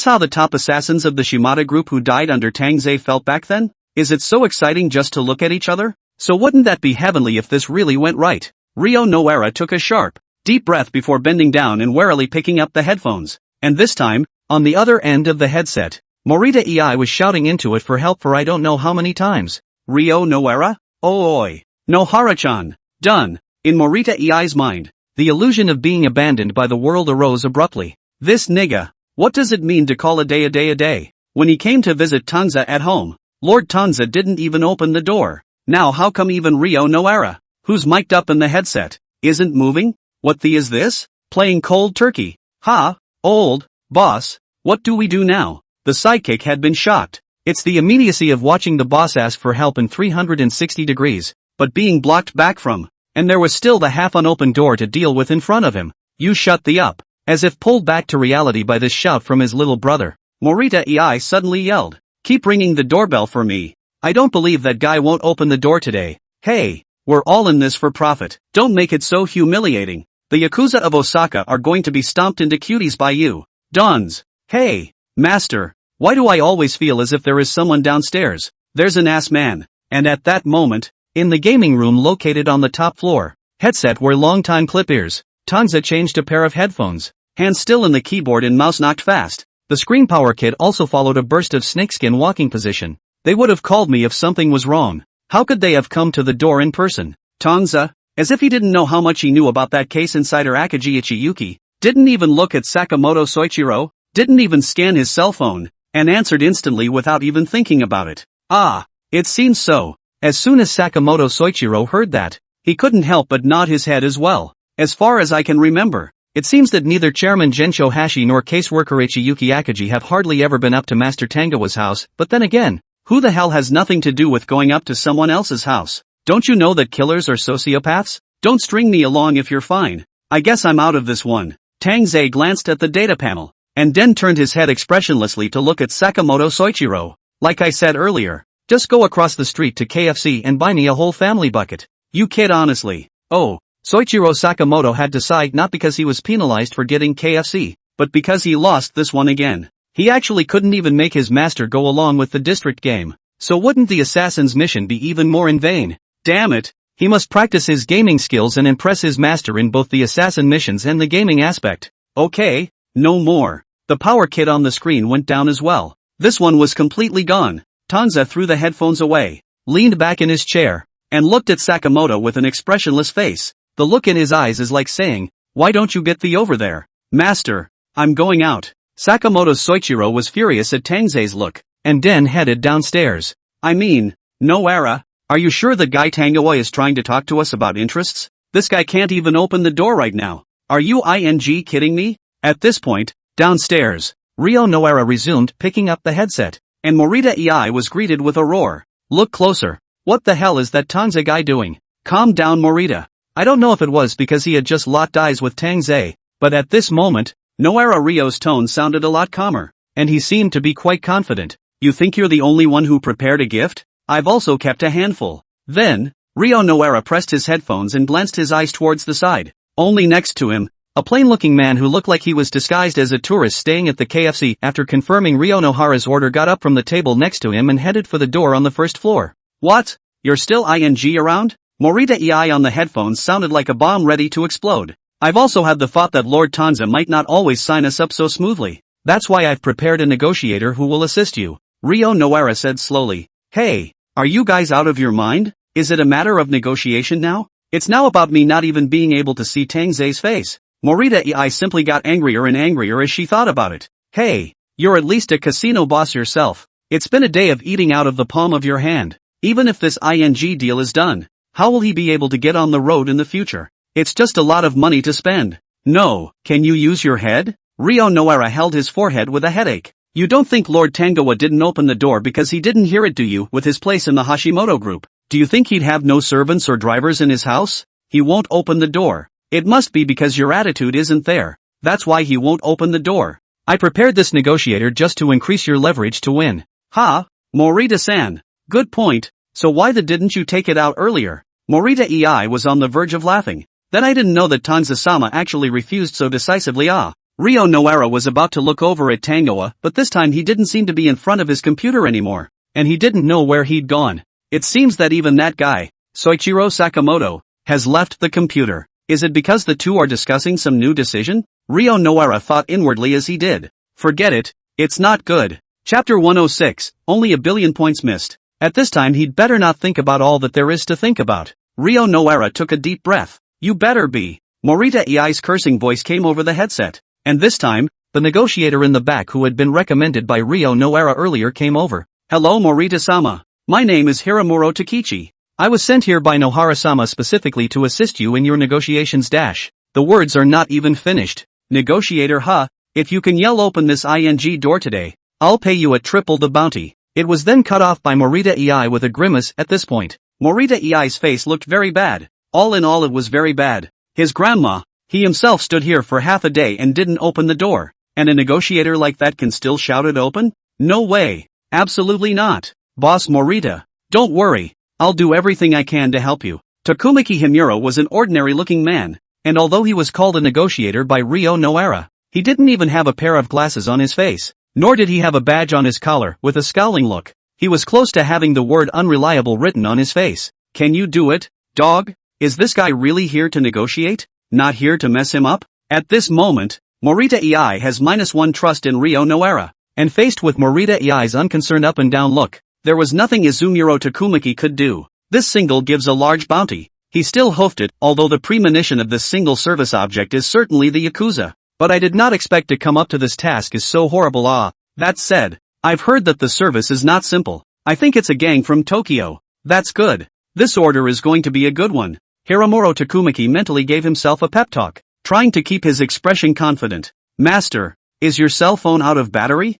how the top assassins of the Shimada group who died under Tang Ze felt back then? Is it so exciting just to look at each other? So wouldn't that be heavenly if this really went right? Ryo Nohara took a sharp, deep breath before bending down and warily picking up the headphones. And this time, on the other end of the headset, Morita EI was shouting into it for help for I don't know how many times. Ryo no era? Oh oi. No Hara-chan. Done. In Morita EI's mind, the illusion of being abandoned by the world arose abruptly. This nigga. What does it mean to call a day a day a day? When he came to visit Tang Ze at home, Lord Tang Ze didn't even open the door. Now how come even Ryo no era, who's mic'd up in the headset, isn't moving? What the is this? Playing cold turkey. Ha, old boss, what do we do now? The sidekick had been shocked. It's the immediacy of watching the boss ask for help in 360 degrees, but being blocked back from, and there was still the half unopened door to deal with in front of him. You shut the up. As if pulled back to reality by this shout from his little brother, Morita EI suddenly yelled, "Keep ringing the doorbell for me. I don't believe that guy won't open the door today. Hey, we're all in this for profit. Don't make it so humiliating. The Yakuza of Osaka are going to be stomped into cuties by you. Dons. Hey, master, why do I always feel as if there is someone downstairs? There's an ass man." And at that moment, in the gaming room located on the top floor, headset where longtime clip ears, Tang Ze changed a pair of headphones, hands still in the keyboard and mouse knocked fast. The screen power kit also followed a burst of snakeskin walking position. They would have called me if something was wrong. How could they have come to the door in person? Tang Ze, as if he didn't know how much he knew about that case insider Akagi Ichiyuki, didn't even look at Sakamoto Soichiro, didn't even scan his cell phone, and answered instantly without even thinking about it. Ah, it seems so. As soon as Sakamoto Soichiro heard that, he couldn't help but nod his head as well. As far as I can remember, it seems that neither Chairman Gensho Hashi nor caseworker Ichiyuki Akagi have hardly ever been up to Master Tangoa's house, but then again, who the hell has nothing to do with going up to someone else's house? Don't you know that killers are sociopaths? Don't string me along if you're fine. I guess I'm out of this one. Tang Ze glanced at the data panel, and then turned his head expressionlessly to look at Sakamoto Soichiro. Like I said earlier, just go across the street to KFC and buy me a whole family bucket. You kid honestly. Oh. Soichiro Sakamoto had to sigh not because he was penalized for getting KFC, but because he lost this one again. He actually couldn't even make his master go along with the district game. So wouldn't the assassin's mission be even more in vain? Damn it, he must practice his gaming skills and impress his master in both the assassin missions and the gaming aspect. Okay, no more. The power kit on the screen went down as well. This one was completely gone. Tang Ze threw the headphones away, leaned back in his chair, and looked at Sakamoto with an expressionless face. The look in his eyes is like saying, "Why don't you get thee over there? Master, I'm going out." Sakamoto Soichiro was furious at Tang Ze's look, and then headed downstairs. I mean, no era, are you sure the guy Tangoa is trying to talk to us about interests? This guy can't even open the door right now. Are you kidding me? At this point, downstairs, Ryo no era resumed picking up the headset, and Morita EI was greeted with a roar. Look closer. What the hell is that Tang Ze guy doing? Calm down, Morita. I don't know if it was because he had just locked eyes with Tang Ze, but at this moment, Noara Ryo's tone sounded a lot calmer, and he seemed to be quite confident. You think you're the only one who prepared a gift? I've also kept a handful. Then, Ryo Noara pressed his headphones and glanced his eyes towards the side. Only next to him, a plain-looking man who looked like he was disguised as a tourist staying at the KFC after confirming Ryo Nohara's order got up from the table next to him and headed for the door on the first floor. What? You're still around? Morita EI on the headphones sounded like a bomb ready to explode. I've also had the thought that Lord Tang Ze might not always sign us up so smoothly. That's why I've prepared a negotiator who will assist you. Ryo Noara said slowly. Hey, are you guys out of your mind? Is it a matter of negotiation now? It's now about me not even being able to see Tang Ze's face. Morita EI simply got angrier and angrier as she thought about it. Hey, you're at least a casino boss yourself. It's been a day of eating out of the palm of your hand. Even if this deal is done, how will he be able to get on the road in the future? It's just a lot of money to spend. No, can you use your head? Ryo Noara held his forehead with a headache. You don't think Lord Tangoa didn't open the door because he didn't hear it, do you, with his place in the Hashimoto group? Do you think he'd have no servants or drivers in his house? He won't open the door. It must be because your attitude isn't there. That's why he won't open the door. I prepared this negotiator just to increase your leverage to win. Ha, Morita-san. Good point. So why didn't you take it out earlier? Morita EI was on the verge of laughing. Then I didn't know that Tang Ze-sama actually refused so decisively. Ryo Noara was about to look over at Tangoa, but this time he didn't seem to be in front of his computer anymore, and he didn't know where he'd gone. It seems that even that guy, Soichiro Sakamoto, has left the computer. Is it because the two are discussing some new decision? Ryo Noara thought inwardly as he did. Forget it, it's not good. Chapter 106, only a billion points missed. At this time he'd better not think about all that there is to think about. Ryo Noara took a deep breath. You better be. Morita Ei's cursing voice came over the headset. And this time, the negotiator in the back who had been recommended by Ryo Noara earlier came over. Hello Morita-sama. My name is Hiramuro Takichi. I was sent here by Nohara-sama specifically to assist you in your negotiations. The words are not even finished. Negotiator, huh? If you can yell open this ing door today, I'll pay you at triple the bounty. It was then cut off by Morita Ei with a grimace. At this point, Morita Ei's face looked very bad. All in all it was very bad. His grandma, he himself stood here for half a day and didn't open the door. And a negotiator like that can still shout it open? No way. Absolutely not. Boss Morita, don't worry. I'll do everything I can to help you. Takumaki Himuro was an ordinary-looking man, and although he was called a negotiator by Ryo Noara, he didn't even have a pair of glasses on his face, nor did he have a badge on his collar with a scowling look. He was close to having the word unreliable written on his face. Can you do it, dog? Is this guy really here to negotiate? Not here to mess him up? At this moment, Morita Ei has -1 trust in Ryo Noara, and faced with Morita Ei's unconcerned up and down look, there was nothing Izumuro Takumaki could do. This single gives a large bounty. He still hoofed it, although the premonition of this single service object is certainly the Yakuza. But I did not expect to come up to this task is so horrible. That said, I've heard that the service is not simple. I think it's a gang from Tokyo. That's good. This order is going to be a good one. Hiramuro Takumaki mentally gave himself a pep talk, trying to keep his expression confident. Master, is your cell phone out of battery?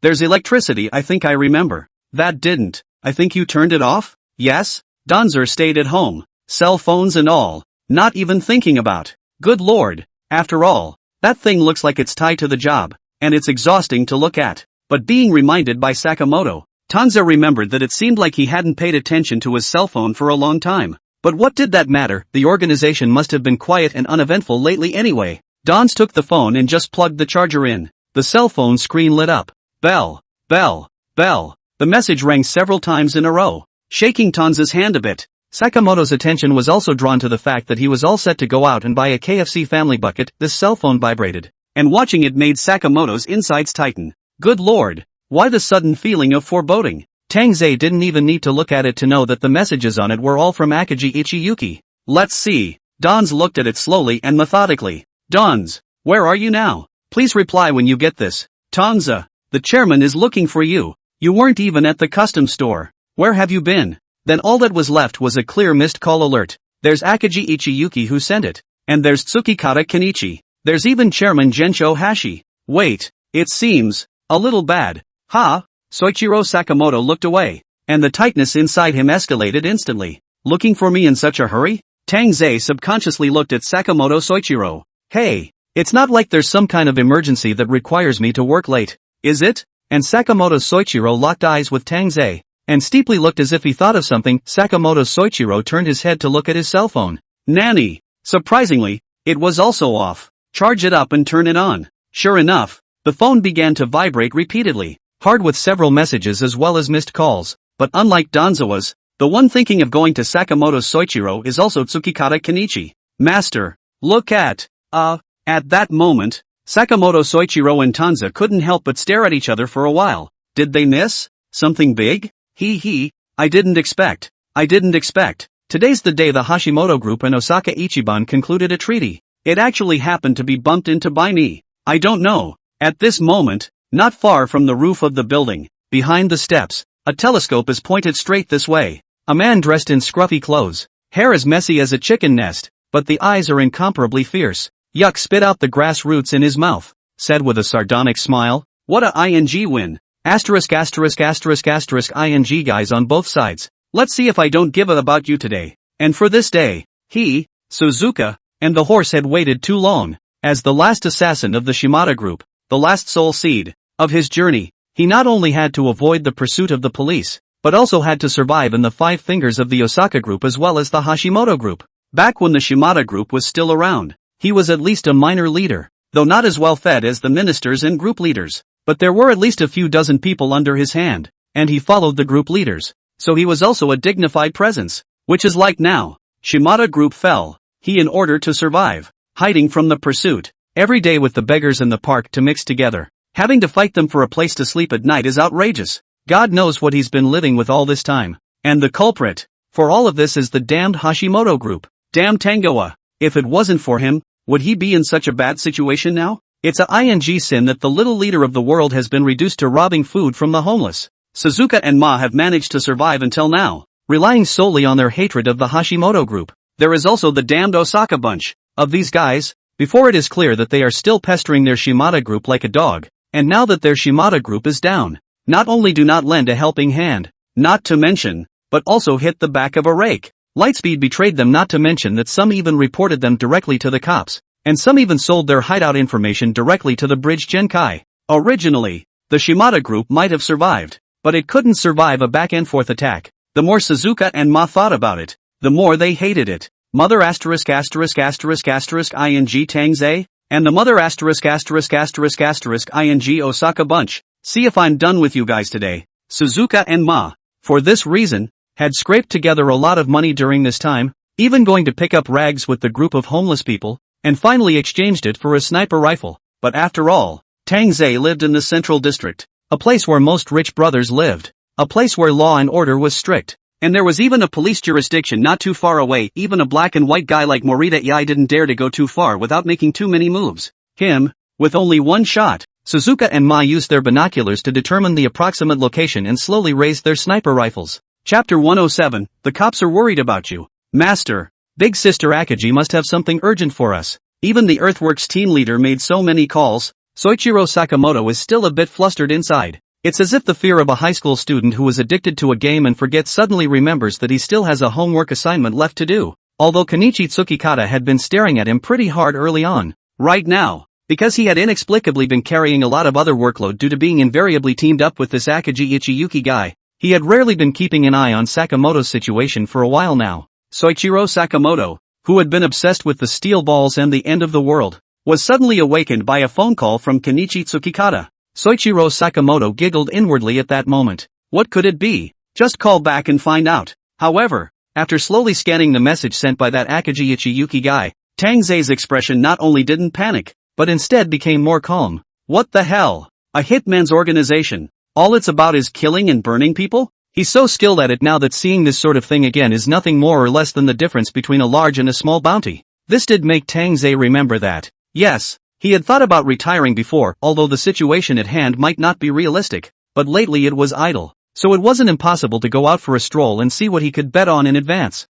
There's electricity, I think I remember. That didn't. I think you turned it off? Yes? Danzer stayed at home. Cell phones and all. Not even thinking about. Good lord. After all, that thing looks like it's tied to the job, and it's exhausting to look at. But being reminded by Sakamoto, Tang Ze remembered that it seemed like he hadn't paid attention to his cell phone for a long time. But what did that matter? The organization must have been quiet and uneventful lately anyway. Dons took the phone and just plugged the charger in. The cell phone screen lit up. Bell. Bell. Bell. The message rang several times in a row, shaking Tanza's hand a bit. Sakamoto's attention was also drawn to the fact that he was all set to go out and buy a KFC family bucket. This cell phone vibrated, and watching it made Sakamoto's insides tighten. Good lord, why the sudden feeling of foreboding? Tang Ze didn't even need to look at it to know that the messages on it were all from Akagi Ichiyuki. Let's see. Dons looked at it slowly and methodically. Dons, where are you now? Please reply when you get this. Tang Ze, the chairman is looking for you. You weren't even at the custom store. Where have you been? Then all that was left was a clear missed call alert. There's Akagi Ichiyuki who sent it. And there's Tsukikata Kenichi. There's even Chairman Gensho Hashi. Wait, it seems a little bad. Soichiro Sakamoto looked away, and the tightness inside him escalated instantly. Looking for me in such a hurry? Tang Ze subconsciously looked at Sakamoto Soichiro. Hey, it's not like there's some kind of emergency that requires me to work late, is it? And Sakamoto Soichiro locked eyes with Tang Ze, and steeply looked as if he thought of something. Sakamoto Soichiro turned his head to look at his cell phone. Nanny! Surprisingly, it was also off. Charge it up and turn it on. Sure enough, the phone began to vibrate repeatedly, hard with several messages as well as missed calls. But unlike Danzawa's, the one thinking of going to Sakamoto Soichiro is also Tsukikata Kenichi. Master, look at, at that moment, Sakamoto Soichiro and Tang Ze couldn't help but stare at each other for a while. Did they miss something big? I didn't expect. Today's the day the Hashimoto Group and Osaka Ichiban concluded a treaty. It actually happened to be bumped into by me. I don't know. At this moment, not far from the roof of the building, behind the steps, a telescope is pointed straight this way. A man dressed in scruffy clothes, hair as messy as a chicken nest, but the eyes are incomparably fierce. Yuck, spit out the grass roots in his mouth, said with a sardonic smile. What a ing win. Asterisk ing guys on both sides. Let's see if I don't give a about you today. And for this day, he, Suzuka, and the horse had waited too long. As the last assassin of the Shimada group, the last soul seed of his journey, he not only had to avoid the pursuit of the police, but also had to survive in the five fingers of the Osaka group as well as the Hashimoto group. Back when the Shimada group was still around, he was at least a minor leader, though not as well fed as the ministers and group leaders. But there were at least a few dozen people under his hand, and he followed the group leaders, so he was also a dignified presence. Which is like now. Shimada group fell, he in order to survive, hiding from the pursuit, every day with the beggars in the park to mix together. Having to fight them for a place to sleep at night is outrageous. God knows what he's been living with all this time. And the culprit for all of this is the damned Hashimoto group. Damn Tangoa. If it wasn't for him, would he be in such a bad situation now? It's a ing sin that the little leader of the world has been reduced to robbing food from the homeless. Suzuka and Ma have managed to survive until now, relying solely on their hatred of the Hashimoto group. There is also the damned Osaka bunch. Of these guys, before it is clear that they are still pestering their Shimada group like a dog, and now that their Shimada group is down, not only do not lend a helping hand, not to mention, but also hit the back of a rake. Lightspeed betrayed them, not to mention that some even reported them directly to the cops, and some even sold their hideout information directly to the Bridge Genkai. Originally, the Shimada group might have survived, but it couldn't survive a back-and-forth attack. The more Suzuka and Ma thought about it, the more they hated it. Mother ******** ing Tang Ze, and the mother ****** ing Osaka bunch. See if I'm done with you guys today. Suzuka and Ma, for this reason, had scraped together a lot of money during this time, even going to pick up rags with the group of homeless people, and finally exchanged it for a sniper rifle. But after all, Tang Ze lived in the Central District, a place where most rich brothers lived, a place where law and order was strict, and there was even a police jurisdiction not too far away. Even a black and white guy like Morita didn't dare to go too far without making too many moves. With only one shot, Suzuka and Ma used their binoculars to determine the approximate location and slowly raised their sniper rifles. Chapter 107, The Cops Are Worried About You. Master, Big Sister Akagi must have something urgent for us. Even the Earthworks team leader made so many calls. Soichiro Sakamoto is still a bit flustered inside. It's as if the fear of a high school student who was addicted to a game and forgets suddenly remembers that he still has a homework assignment left to do. Although Kenichi Tsukikata had been staring at him pretty hard early on. Right now, because he had inexplicably been carrying a lot of other workload due to being invariably teamed up with this Akagi Ichiyuki guy, he had rarely been keeping an eye on Sakamoto's situation for a while now. Soichiro Sakamoto, who had been obsessed with the steel balls and the end of the world, was suddenly awakened by a phone call from Kenichi Tsukikata. Soichiro Sakamoto giggled inwardly at that moment. What could it be? Just call back and find out. However, after slowly scanning the message sent by that Akagi Ichiyuki guy, Tang Ze's expression not only didn't panic, but instead became more calm. What the hell? A hitman's organization. All it's about is killing and burning people? He's so skilled at it now that seeing this sort of thing again is nothing more or less than the difference between a large and a small bounty. This did make Tang Ze remember that. Yes, he had thought about retiring before, although the situation at hand might not be realistic, but lately it was idle, so it wasn't impossible to go out for a stroll and see what he could bet on in advance.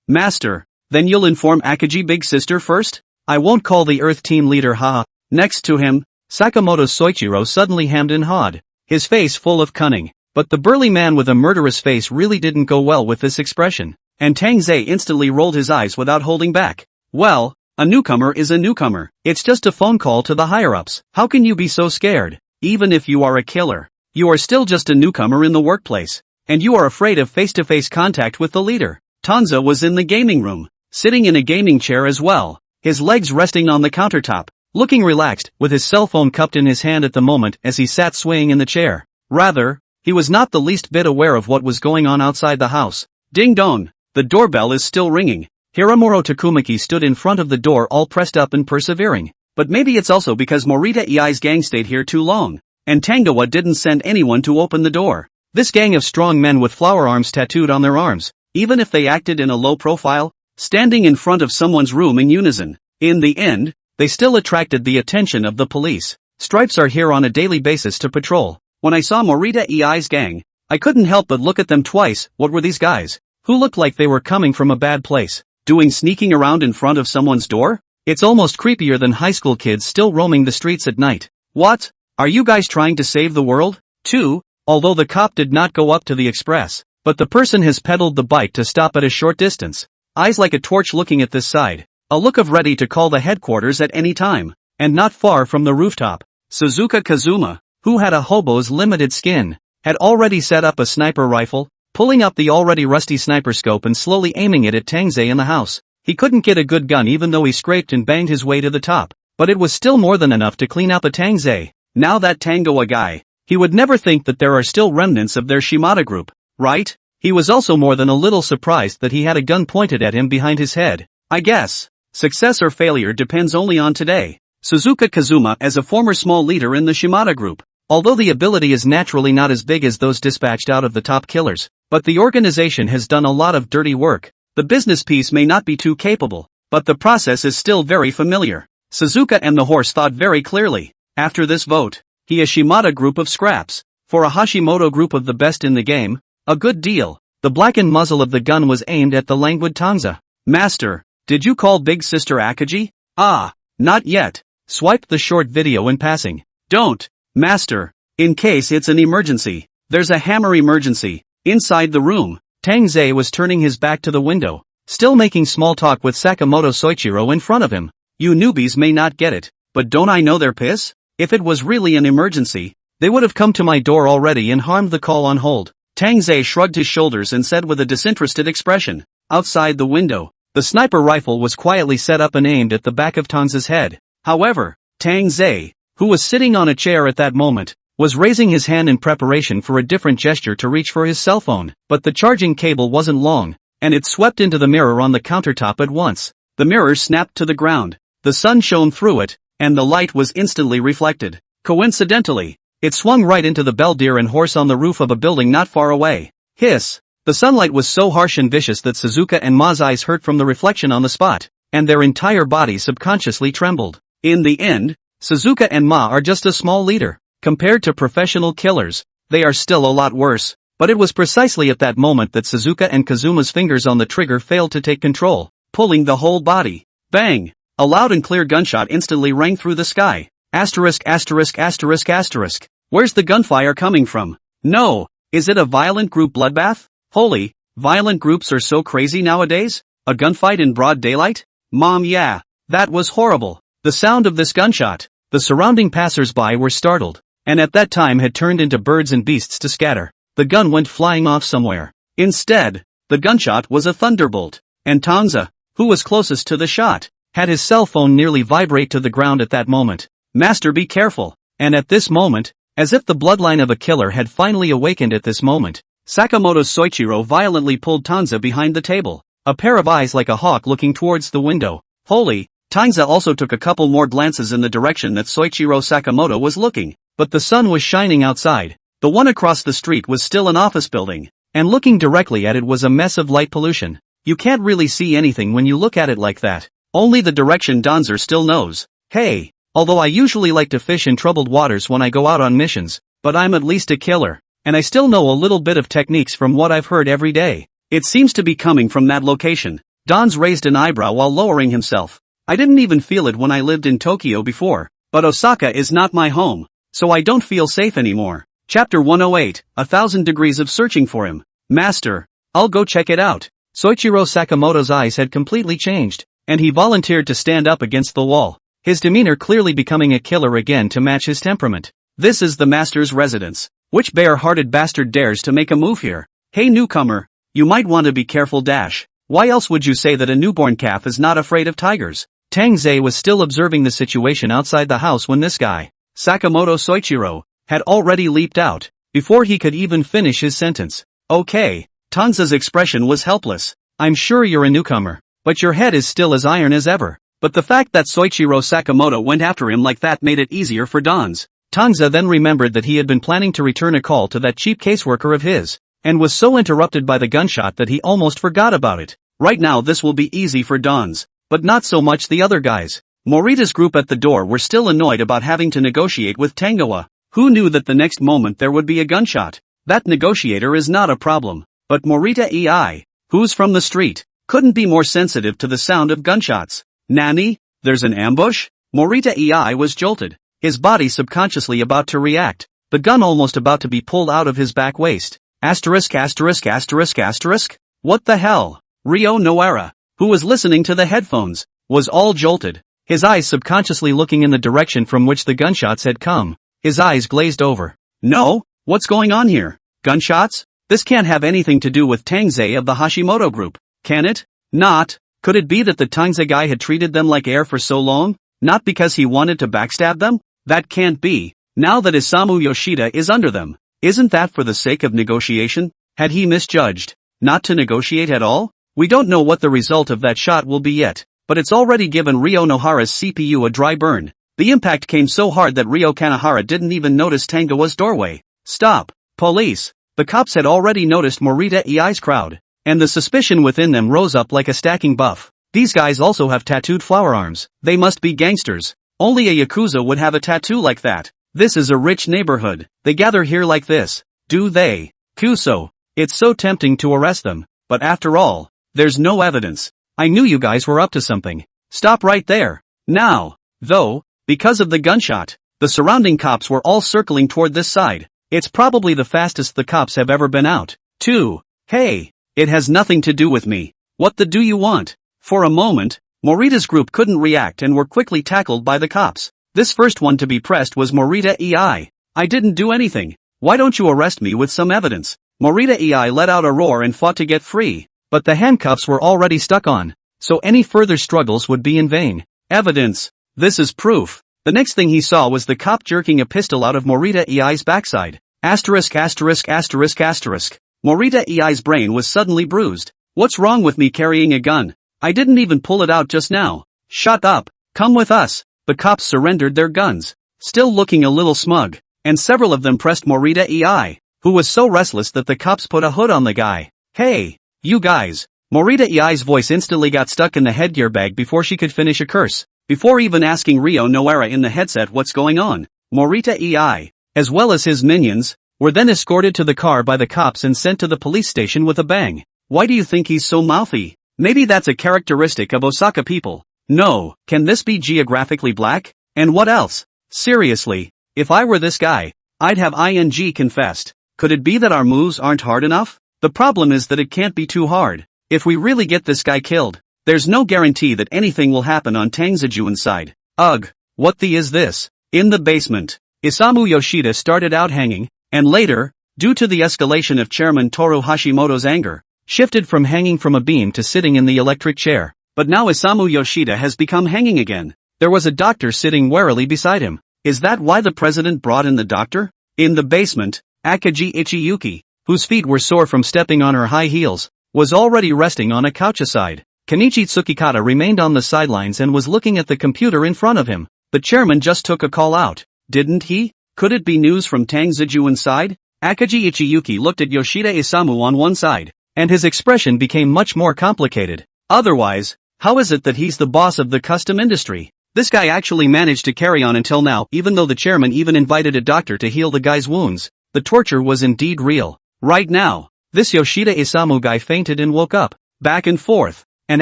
Master, then you'll inform Akagi Big Sister first? I won't call the Earth team leader, haha. Next to him, Sakamoto's Soichiro suddenly hemmed and hawed, his face full of cunning. But the burly man with a murderous face really didn't go well with this expression, and Tang Ze instantly rolled his eyes without holding back. Well, a newcomer is a newcomer. It's just a phone call to the higher-ups. How can you be so scared? Even if you are a killer, you are still just a newcomer in the workplace, and you are afraid of face-to-face contact with the leader. Tang Ze was in the gaming room, sitting in a gaming chair as well, his legs resting on the countertop, looking relaxed, with his cell phone cupped in his hand at the moment as he sat swaying in the chair. Rather, he was not the least bit aware of what was going on outside the house. Ding dong, the doorbell is still ringing. Hiramuro Takumaki stood in front of the door all pressed up and persevering. But maybe it's also because Morita Ei's gang stayed here too long, and Tangoa didn't send anyone to open the door. This gang of strong men with flower arms tattooed on their arms, even if they acted in a low profile, standing in front of someone's room in unison, in the end, they still attracted the attention of the police. Stripes are here on a daily basis to patrol. When I saw Morita Ei's gang, I couldn't help but look at them twice. What were these guys? Who looked like they were coming from a bad place, doing sneaking around in front of someone's door? It's almost creepier than high school kids still roaming the streets at night. What? Are you guys trying to save the world? Too, although the cop did not go up to the express, but the person has pedaled the bike to stop at a short distance. Eyes like a torch looking at this side. A look of ready to call the headquarters at any time. And not far from the rooftop, Suzuka Kazuma, who had a hobo's limited skin, had already set up a sniper rifle, pulling up the already rusty sniper scope and slowly aiming it at Tang Ze in the house. He couldn't get a good gun even though he scraped and banged his way to the top, but it was still more than enough to clean up a Tang Ze. Now that Tangoa guy, he would never think that there are still remnants of their Shimada group, right? He was also more than a little surprised that he had a gun pointed at him behind his head. I guess. Success or failure depends only on today. Suzuka Kazuma as a former small leader in the Shimada group. Although the ability is naturally not as big as those dispatched out of the top killers, but the organization has done a lot of dirty work. The business piece may not be too capable, but the process is still very familiar. Suzuka and the horse thought very clearly. After this vote, he a Shimada group of scraps. For a Hashimoto group of the best in the game, a good deal. The blackened muzzle of the gun was aimed at the languid Tang Ze. Master, did you call Big Sister Akaji? Ah, not yet. Swiped the short video in passing. Don't. Master, in case it's an emergency. There's a hammer emergency. Inside the room, Tang Ze was turning his back to the window, still making small talk with Sakamoto Soichiro in front of him. You newbies may not get it, but don't I know their piss? If it was really an emergency, they would have come to my door already and harmed the call on hold. Tang Ze shrugged his shoulders and said with a disinterested expression. Outside the window, the sniper rifle was quietly set up and aimed at the back of Tang Ze's head. However, Tang Ze, who was sitting on a chair at that moment, was raising his hand in preparation for a different gesture to reach for his cell phone, but the charging cable wasn't long, and it swept into the mirror on the countertop at once. The mirror snapped to the ground, the sun shone through it, and the light was instantly reflected. Coincidentally, it swung right into the Beldeer and horse on the roof of a building not far away. Hiss! The sunlight was so harsh and vicious that Suzuka and Ma's eyes hurt from the reflection on the spot, and their entire bodies subconsciously trembled. In the end, Suzuka and Ma are just a small leader. Compared to professional killers, they are still a lot worse, but it was precisely at that moment that Suzuka and Kazuma's fingers on the trigger failed to take control, pulling the whole body. Bang! A loud and clear gunshot instantly rang through the sky. Asterisk asterisk asterisk asterisk. Where's the gunfire coming from? No! Is it a violent group bloodbath? Holy, violent groups are so crazy nowadays? A gunfight in broad daylight? Mom, yeah. That was horrible. The sound of this gunshot. The surrounding passers-by were startled, and at that time had turned into birds and beasts to scatter. The gun went flying off somewhere. Instead, the gunshot was a thunderbolt, and Tang Ze, who was closest to the shot, had his cell phone nearly vibrate to the ground at that moment. Master, be careful. And at this moment, as if the bloodline of a killer had finally awakened at this moment, Sakamoto Soichiro violently pulled Tang Ze behind the table, a pair of eyes like a hawk looking towards the window. Holy! Tang Ze also took a couple more glances in the direction that Soichiro Sakamoto was looking, but the sun was shining outside. The one across the street was still an office building, and looking directly at it was a mess of light pollution. You can't really see anything when you look at it like that. Only the direction Donzer still knows. Hey, although I usually like to fish in troubled waters when I go out on missions, but I'm at least a killer, and I still know a little bit of techniques from what I've heard every day. It seems to be coming from that location. Donz raised an eyebrow while lowering himself. I didn't even feel it when I lived in Tokyo before, but Osaka is not my home, so I don't feel safe anymore. Chapter 108, 1,000 Degrees of Searching for Him. Master, I'll go check it out. Soichiro Sakamoto's eyes had completely changed, and he volunteered to stand up against the wall, his demeanor clearly becoming a killer again to match his temperament. This is the master's residence. Which bare-hearted bastard dares to make a move here? Hey newcomer, you might want to be careful dash. Why else would you say that a newborn calf is not afraid of tigers? Tang Ze was still observing the situation outside the house when this guy, Sakamoto Soichiro, had already leaped out, before he could even finish his sentence. Okay, Tang Ze's expression was helpless. I'm sure you're a newcomer, but your head is still as iron as ever. But the fact that Soichiro Sakamoto went after him like that made it easier for Donz. Tang Ze then remembered that he had been planning to return a call to that cheap caseworker of his, and was so interrupted by the gunshot that he almost forgot about it. Right now this will be easy for Donz, but not so much the other guys. Morita's group at the door were still annoyed about having to negotiate with Tangoa. Who knew that the next moment there would be a gunshot? That negotiator is not a problem, but Morita EI, who's from the street, couldn't be more sensitive to the sound of gunshots. Nani? There's an ambush? Morita EI was jolted, his body subconsciously about to react, the gun almost about to be pulled out of his back waist. Asterisk asterisk asterisk asterisk? What the hell? Ryo Noara, who was listening to the headphones, was all jolted, his eyes subconsciously looking in the direction from which the gunshots had come. His eyes glazed over. No? What's going on here? Gunshots? This can't have anything to do with Tang Ze of the Hashimoto group, can it? Not. Could it be that the Tang Ze guy had treated them like air for so long? Not because he wanted to backstab them? That can't be. Now that Isamu Yoshida is under them, isn't that for the sake of negotiation? Had he misjudged? Not to negotiate at all? We don't know what the result of that shot will be yet, but it's already given Ryo Nohara's CPU a dry burn. The impact came so hard that Ryo Kanehara didn't even notice Tangoa's doorway. Stop! Police! The cops had already noticed Morita Ei's crowd, and the suspicion within them rose up like a stacking buff. These guys also have tattooed flower arms. They must be gangsters. Only a Yakuza would have a tattoo like that. This is a rich neighborhood. They gather here like this. Do they? Kuso. It's so tempting to arrest them, but after all, there's no evidence. I knew you guys were up to something. Stop right there. Now. Though, because of the gunshot, the surrounding cops were all circling toward this side. It's probably the fastest the cops have ever been out. 2. Hey. It has nothing to do with me. What the do you want? For a moment, Morita's group couldn't react and were quickly tackled by the cops. This first one to be pressed was Morita Ei. I didn't do anything. Why don't you arrest me with some evidence? Morita Ei let out a roar and fought to get free, but the handcuffs were already stuck on, so any further struggles would be in vain. Evidence. This is proof. The next thing he saw was the cop jerking a pistol out of Morita Ei's backside. Asterisk asterisk asterisk asterisk. Morita Ei's brain was suddenly bruised. What's wrong with me carrying a gun? I didn't even pull it out just now. Shut up. Come with us. The cops surrendered their guns, still looking a little smug, and several of them pressed Morita Ei, who was so restless that the cops put a hood on the guy. Hey, you guys. Morita Ei's voice instantly got stuck in the headgear bag before she could finish a curse. Before even asking Ryo Nohara in the headset what's going on, Morita Ei, as well as his minions, were then escorted to the car by the cops and sent to the police station with a bang. Why do you think he's so mouthy? Maybe that's a characteristic of Osaka people. No, can this be geographically black? And what else? Seriously, if I were this guy, I'd have ing confessed. Could it be that our moves aren't hard enough? The problem is that it can't be too hard. If we really get this guy killed, there's no guarantee that anything will happen on Tang Zejuan's side. Ugh, what the is this? In the basement, Isamu Yoshida started out hanging, and later, due to the escalation of Chairman Toru Hashimoto's anger, shifted from hanging from a beam to sitting in the electric chair. But now Isamu Yoshida has become hanging again. There was a doctor sitting warily beside him. Is that why the president brought in the doctor? In the basement, Akagi Ichiyuki, whose feet were sore from stepping on her high heels, was already resting on a couch aside. Kenichi Tsukikata remained on the sidelines and was looking at the computer in front of him. The chairman just took a call out, didn't he? Could it be news from Tang Zejuan's side? Akagi Ichiyuki looked at Yoshida Isamu on one side, and his expression became much more complicated. Otherwise, how is it that he's the boss of the custom industry? This guy actually managed to carry on until now, even though the chairman even invited a doctor to heal the guy's wounds. The torture was indeed real. Right now, this Yoshida Isamu guy fainted and woke up, back and forth. And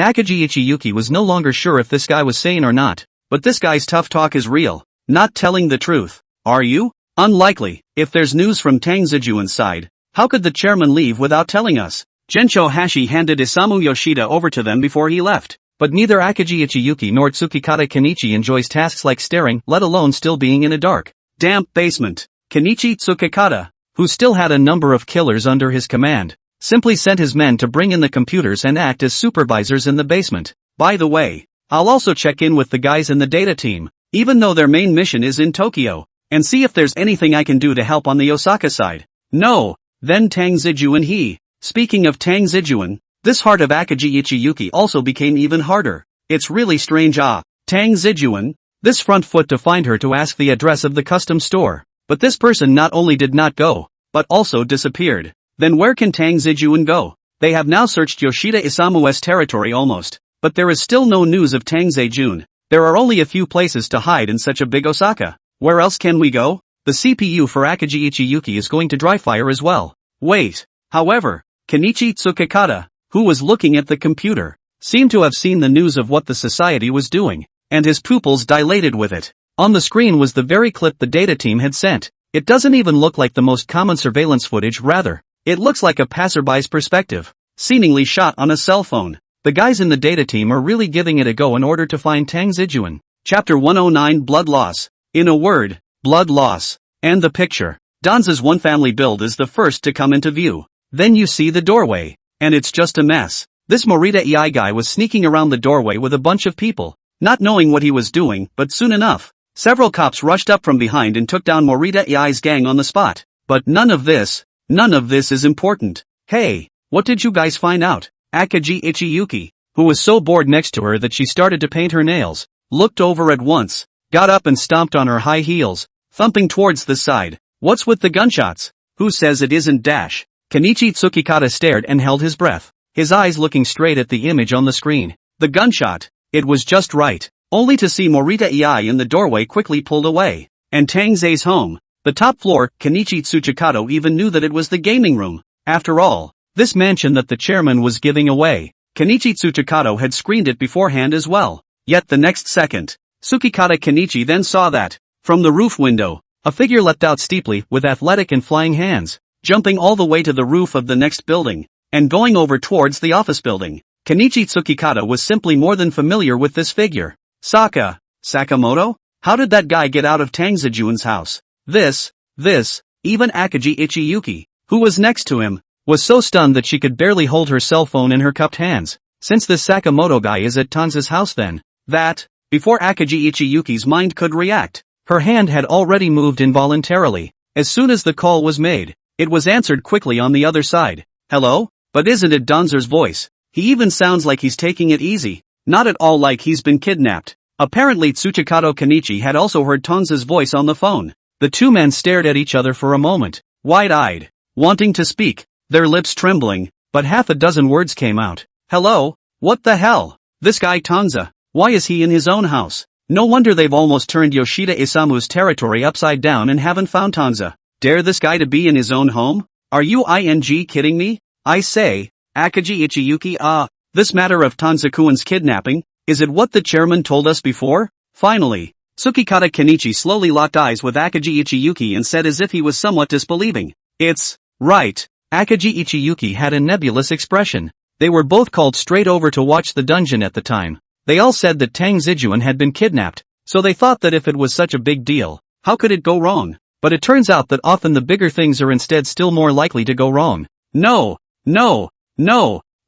Akagi Ichiyuki was no longer sure if this guy was sane or not. But this guy's tough talk is real. Not telling the truth. Are you? Unlikely. If there's news from Tang Zejuan's side, how could the chairman leave without telling us? Gensho Hashi handed Isamu Yoshida over to them before he left. But neither Akagi Ichiyuki nor Tsukikata Kenichi enjoys tasks like staring, let alone still being in a dark, damp basement. Kenichi Tsukikata, who still had a number of killers under his command, simply sent his men to bring in the computers and act as supervisors in the basement. By the way, I'll also check in with the guys in the data team, even though their main mission is in Tokyo, and see if there's anything I can do to help on the Osaka side. No, then Tang Zejuan Speaking of Tang Zejuan, this heart of Akagi Ichiyuki also became even harder. It's really strange. Tang Zejuan, this front foot to find her to ask the address of the custom store. But this person not only did not go, but also disappeared. Then where can Tang Zejuan go? They have now searched Yoshida Isamu's territory almost, but there is still no news of Tang Zejuan. There are only a few places to hide in such a big Osaka. Where else can we go? The CPU for Akagi Ichiyuki is going to dry fire as well. Wait. However, Kenichi Tsukikata, who was looking at the computer, seemed to have seen the news of what the society was doing, and his pupils dilated with it. On the screen was the very clip the data team had sent. It doesn't even look like the most common surveillance footage, rather, it looks like a passerby's perspective, seemingly shot on a cell phone. The guys in the data team are really giving it a go in order to find Tang Zejuan. Chapter 109 Blood Loss. In a word, blood loss. And the picture. Danza's one family build is the first to come into view. Then you see the doorway. And it's just a mess. This Morita Ei guy was sneaking around the doorway with a bunch of people, not knowing what he was doing, but soon enough, several cops rushed up from behind and took down Morita Ei's gang on the spot. But none of this is important. Hey, what did you guys find out? Akaji Ichiyuki, who was so bored next to her that she started to paint her nails, looked over at once, got up and stomped on her high heels, thumping towards the side. What's with the gunshots? Who says it isn't dash? Kenichi Tsukikata stared and held his breath, his eyes looking straight at the image on the screen. The gunshot. It was just right. Only to see Morita Ei in the doorway quickly pulled away. And Tang Ze's home. The top floor. Kenichi Tsukikata even knew that it was the gaming room. After all, this mansion that the chairman was giving away, Kenichi Tsukikata had screened it beforehand as well. Yet the next second, Tsukikata Kenichi then saw that, from the roof window, a figure leapt out steeply with athletic and flying hands, jumping all the way to the roof of the next building, and going over towards the office building. Kenichi Tsukikata was simply more than familiar with this figure. Sakamoto? How did that guy get out of Tang Zejuan's house? Even Akaji Ichiyuki, who was next to him, was so stunned that she could barely hold her cell phone in her cupped hands. Since this Sakamoto guy is at Tanza's house then, before Akaji Ichiyuki's mind could react, her hand had already moved involuntarily. As soon as the call was made, it was answered quickly on the other side. Hello? But isn't it Danzer's voice? He even sounds like he's taking it easy. Not at all like he's been kidnapped. Apparently Tsukikata Kenichi had also heard Tanza's voice on the phone. The two men stared at each other for a moment, wide-eyed, wanting to speak, their lips trembling, but half a dozen words came out. Hello? What the hell? This guy Tanza, why is he in his own house? No wonder they've almost turned Yoshida Isamu's territory upside down and haven't found Tanza. Dare this guy to be in his own home? Are you kidding me? I say, Akaji Ichiyuki, this matter of Tanzakuan's kidnapping, is it what the chairman told us before? Finally, Tsukikata Kenichi slowly locked eyes with Akaji Ichiyuki and said as if he was somewhat disbelieving. It's right. Akaji Ichiyuki had a nebulous expression. They were both called straight over to watch the dungeon at the time. They all said that Tang Zejuan had been kidnapped, so they thought that if it was such a big deal, how could it go wrong? But it turns out that often the bigger things are instead still more likely to go wrong. No,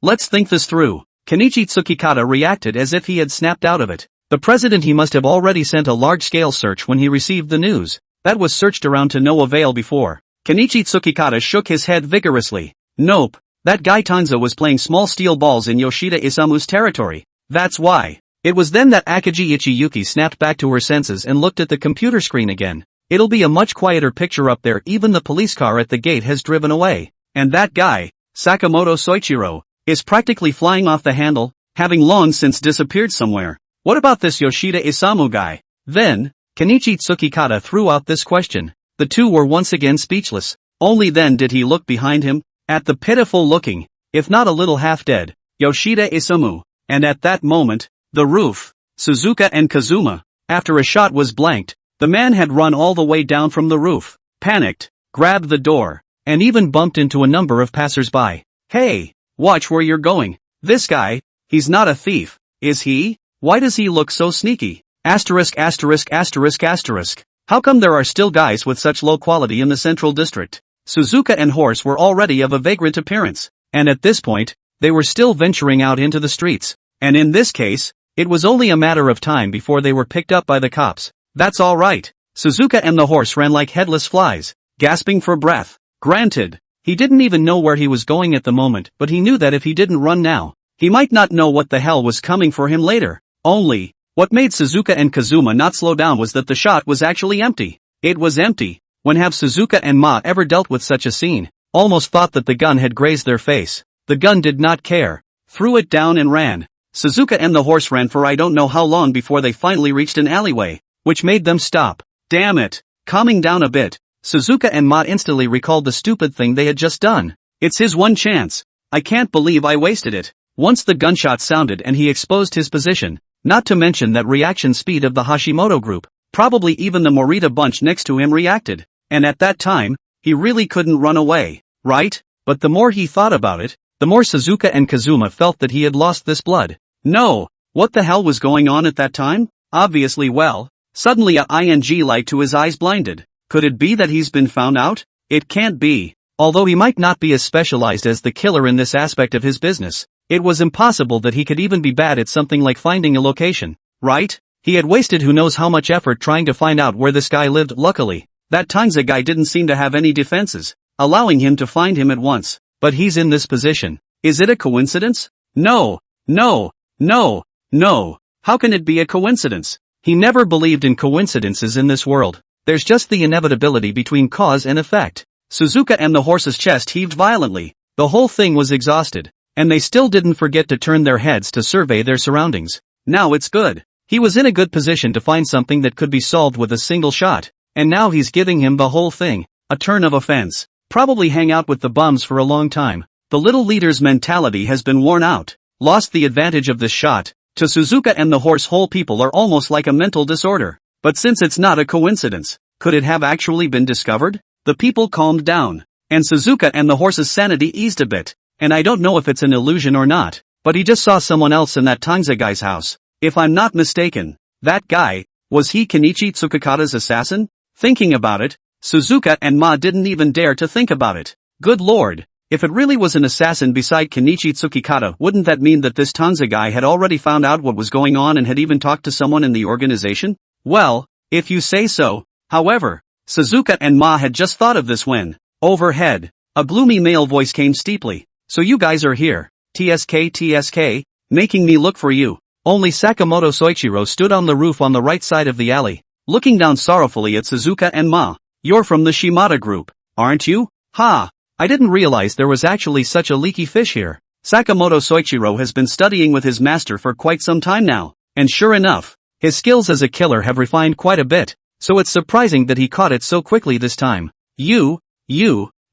let's think this through. Kenichi Tsukikata reacted as if he had snapped out of it. The president he must have already sent a large-scale search when he received the news. That was searched around to no avail before. Kenichi Tsukikata shook his head vigorously. Nope, that guy Tanza was playing small steel balls in Yoshida Isamu's territory. That's why. It was then that Akaji Ichiyuki snapped back to her senses and looked at the computer screen again. It'll be a much quieter picture up there. Even the police car at the gate has driven away. And that guy, Sakamoto Soichiro, is practically flying off the handle, having long since disappeared somewhere. What about this Yoshida Isamu guy? Then, Kenichi Tsukikata threw out this question. The two were once again speechless. Only then did he look behind him, at the pitiful looking, if not a little half-dead, Yoshida Isamu. And at that moment, the roof, Suzuka and Kazuma, after a shot was blanked, the man had run all the way down from the roof, panicked, grabbed the door, and even bumped into a number of passers-by. Hey, watch where you're going. This guy, he's not a thief, is he? Why does he look so sneaky? Asterisk. How come there are still guys with such low quality in the central district? Suzuka and Horse were already of a vagrant appearance, and at this point, they were still venturing out into the streets. And in this case, it was only a matter of time before they were picked up by the cops. That's all right. Suzuka and the Horse ran like headless flies, gasping for breath. Granted, he didn't even know where he was going at the moment, but he knew that if he didn't run now, he might not know what the hell was coming for him later. Only, what made Suzuka and Kazuma not slow down was that the shot was actually empty. It was empty. When have Suzuka and Ma ever dealt with such a scene? Almost thought that the gun had grazed their face. The gun did not care. Threw it down and ran. Suzuka and the Horse ran for I don't know how long before they finally reached an alleyway, which made them stop. Damn it. Calming down a bit, Suzuka and Ma instantly recalled the stupid thing they had just done. It's his one chance. I can't believe I wasted it. Once the gunshot sounded and he exposed his position, not to mention that reaction speed of the Hashimoto group, probably even the Morita bunch next to him reacted, and at that time, he really couldn't run away, right? But the more he thought about it, the more Suzuka and Kazuma felt that he had lost this blood. No, what the hell was going on at that time? Obviously suddenly a ing light to his eyes blinded. Could it be that he's been found out? It can't be. Although he might not be as specialized as the killer in this aspect of his business, it was impossible that he could even be bad at something like finding a location, right? He had wasted who knows how much effort trying to find out where this guy lived. Luckily, that Tang Ze guy didn't seem to have any defenses, allowing him to find him at once. But he's in this position. Is it a coincidence? No, no, no, no. How can it be a coincidence? He never believed in coincidences in this world. There's just the inevitability between cause and effect. Suzuka and the horse's chest heaved violently. The whole thing was exhausted. And they still didn't forget to turn their heads to survey their surroundings. Now it's good. He was in a good position to find something that could be solved with a single shot. And now he's giving him the whole thing. A turn of offense. Probably hang out with the bums for a long time. The little leader's mentality has been worn out. Lost the advantage of this shot. To Suzuka and the horse, whole people are almost like a mental disorder. But since it's not a coincidence, could it have actually been discovered? The people calmed down. And Suzuka and the horse's sanity eased a bit. And I don't know if it's an illusion or not, but he just saw someone else in that Tang Ze guy's house. If I'm not mistaken, that guy, was he Kenichi Tsukikata's assassin? Thinking about it, Suzuka and Ma didn't even dare to think about it. Good lord, if it really was an assassin beside Kenichi Tsukikata, wouldn't that mean that this Tang Ze guy had already found out what was going on and had even talked to someone in the organization? Well, if you say so. However, Suzuka and Ma had just thought of this when, overhead, a gloomy male voice came steeply. So you guys are here, TSK, making me look for you. Only Sakamoto Soichiro stood on the roof on the right side of the alley, looking down sorrowfully at Suzuka and Ma. You're from the Shimada group, aren't you? Ha! I didn't realize there was actually such a leaky fish here. Sakamoto Soichiro has been studying with his master for quite some time now, and sure enough, his skills as a killer have refined quite a bit, so it's surprising that he caught it so quickly this time. You,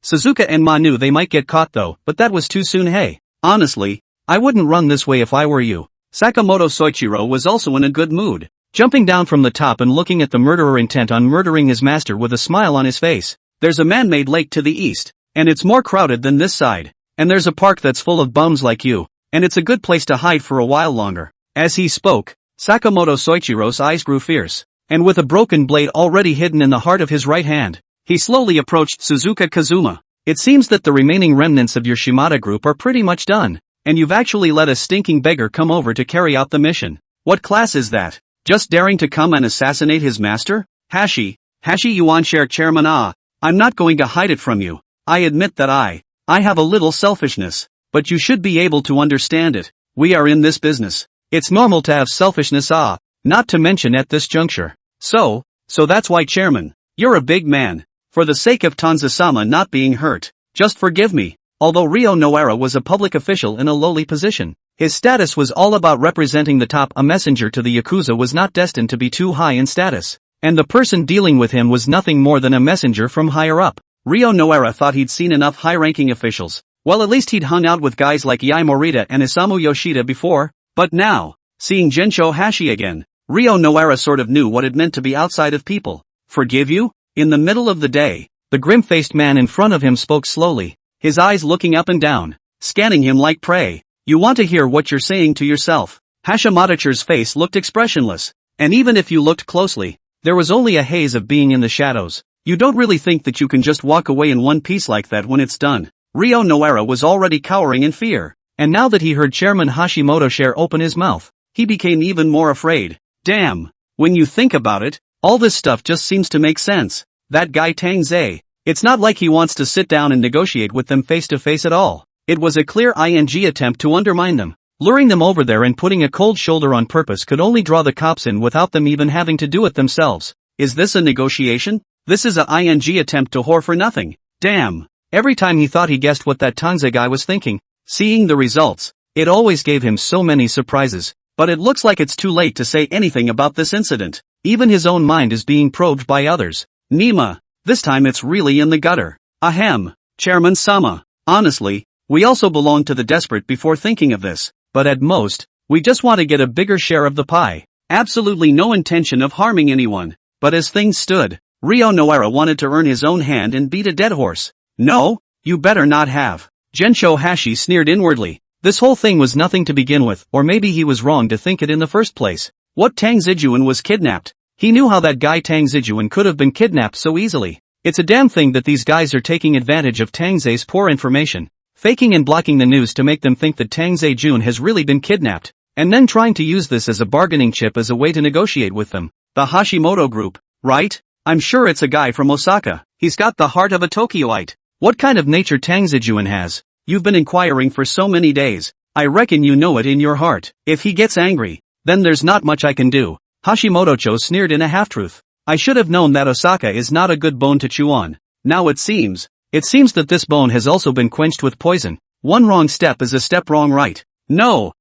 Suzuka and Ma knew they might get caught though, but that was too soon. Hey, honestly, I wouldn't run this way if I were you. Sakamoto Soichiro was also in a good mood, jumping down from the top and looking at the murderer intent on murdering his master with a smile on his face. There's a man-made lake to the east, and it's more crowded than this side, and there's a park that's full of bums like you, and it's a good place to hide for a while longer. As he spoke, Sakamoto Soichiro's eyes grew fierce, and with a broken blade already hidden in the heart of his right hand, he slowly approached Suzuka Kazuma. It seems that the remaining remnants of your Shimada group are pretty much done, and you've actually let a stinking beggar come over to carry out the mission. What class is that? Just daring to come and assassinate his master? Hashi Yuan Chairman. I'm not going to hide it from you. I admit that I have a little selfishness, but you should be able to understand it. We are in this business. It's normal to have selfishness, not to mention at this juncture. So that's why, Chairman, you're a big man. For the sake of Tanza-sama not being hurt, just forgive me. Although Ryo Noara was a public official in a lowly position, his status was all about representing the top. A messenger to the Yakuza was not destined to be too high in status, and the person dealing with him was nothing more than a messenger from higher up. Ryo Noara thought he'd seen enough high-ranking officials. Well, at least he'd hung out with guys like Yae Morita and Isamu Yoshida before, but now, seeing Gensho Hashi again, Ryo Noara sort of knew what it meant to be outside of people. Forgive you? In the middle of the day, the grim-faced man in front of him spoke slowly, his eyes looking up and down, scanning him like prey. You want to hear what you're saying to yourself? Hashimoto's face looked expressionless, and even if you looked closely, there was only a haze of being in the shadows. You don't really think that you can just walk away in one piece like that when it's done. Ryo Noara was already cowering in fear, and now that he heard Chairman Hashimoto open his mouth, he became even more afraid. Damn, when you think about it, all this stuff just seems to make sense. That guy Tang Ze, it's not like he wants to sit down and negotiate with them face to face at all. It was a clear attempt to undermine them. Luring them over there and putting a cold shoulder on purpose could only draw the cops in without them even having to do it themselves. Is this a negotiation? This is a attempt to whore for nothing. Damn. Every time he thought he guessed what that Tang Ze guy was thinking, seeing the results, it always gave him so many surprises. But it looks like it's too late to say anything about this incident. Even his own mind is being probed by others. Nima, this time it's really in the gutter. Ahem, Chairman Sama. Honestly, we also belong to the desperate before thinking of this, but at most, we just want to get a bigger share of the pie. Absolutely no intention of harming anyone. But as things stood, Ryo Noara wanted to earn his own hand and beat a dead horse. No, you better not have. Gensho Hashi sneered inwardly. This whole thing was nothing to begin with, or maybe he was wrong to think it in the first place. What Tang Zijuan was kidnapped? He knew how that guy Tang Zijuan could have been kidnapped so easily. It's a damn thing that these guys are taking advantage of Tang Ze's poor information, faking and blocking the news to make them think that Tang Ze Jun has really been kidnapped, and then trying to use this as a bargaining chip as a way to negotiate with them. The Hashimoto group, right? I'm sure it's a guy from Osaka. He's got the heart of a Tokyoite. What kind of nature Tang Zijuan has? You've been inquiring for so many days. I reckon you know it in your heart. If he gets angry, then there's not much I can do. Hashimoto-cho sneered in a half-truth. I should have known that Osaka is not a good bone to chew on. Now it seems that this bone has also been quenched with poison. One wrong step is a step wrong, right? No.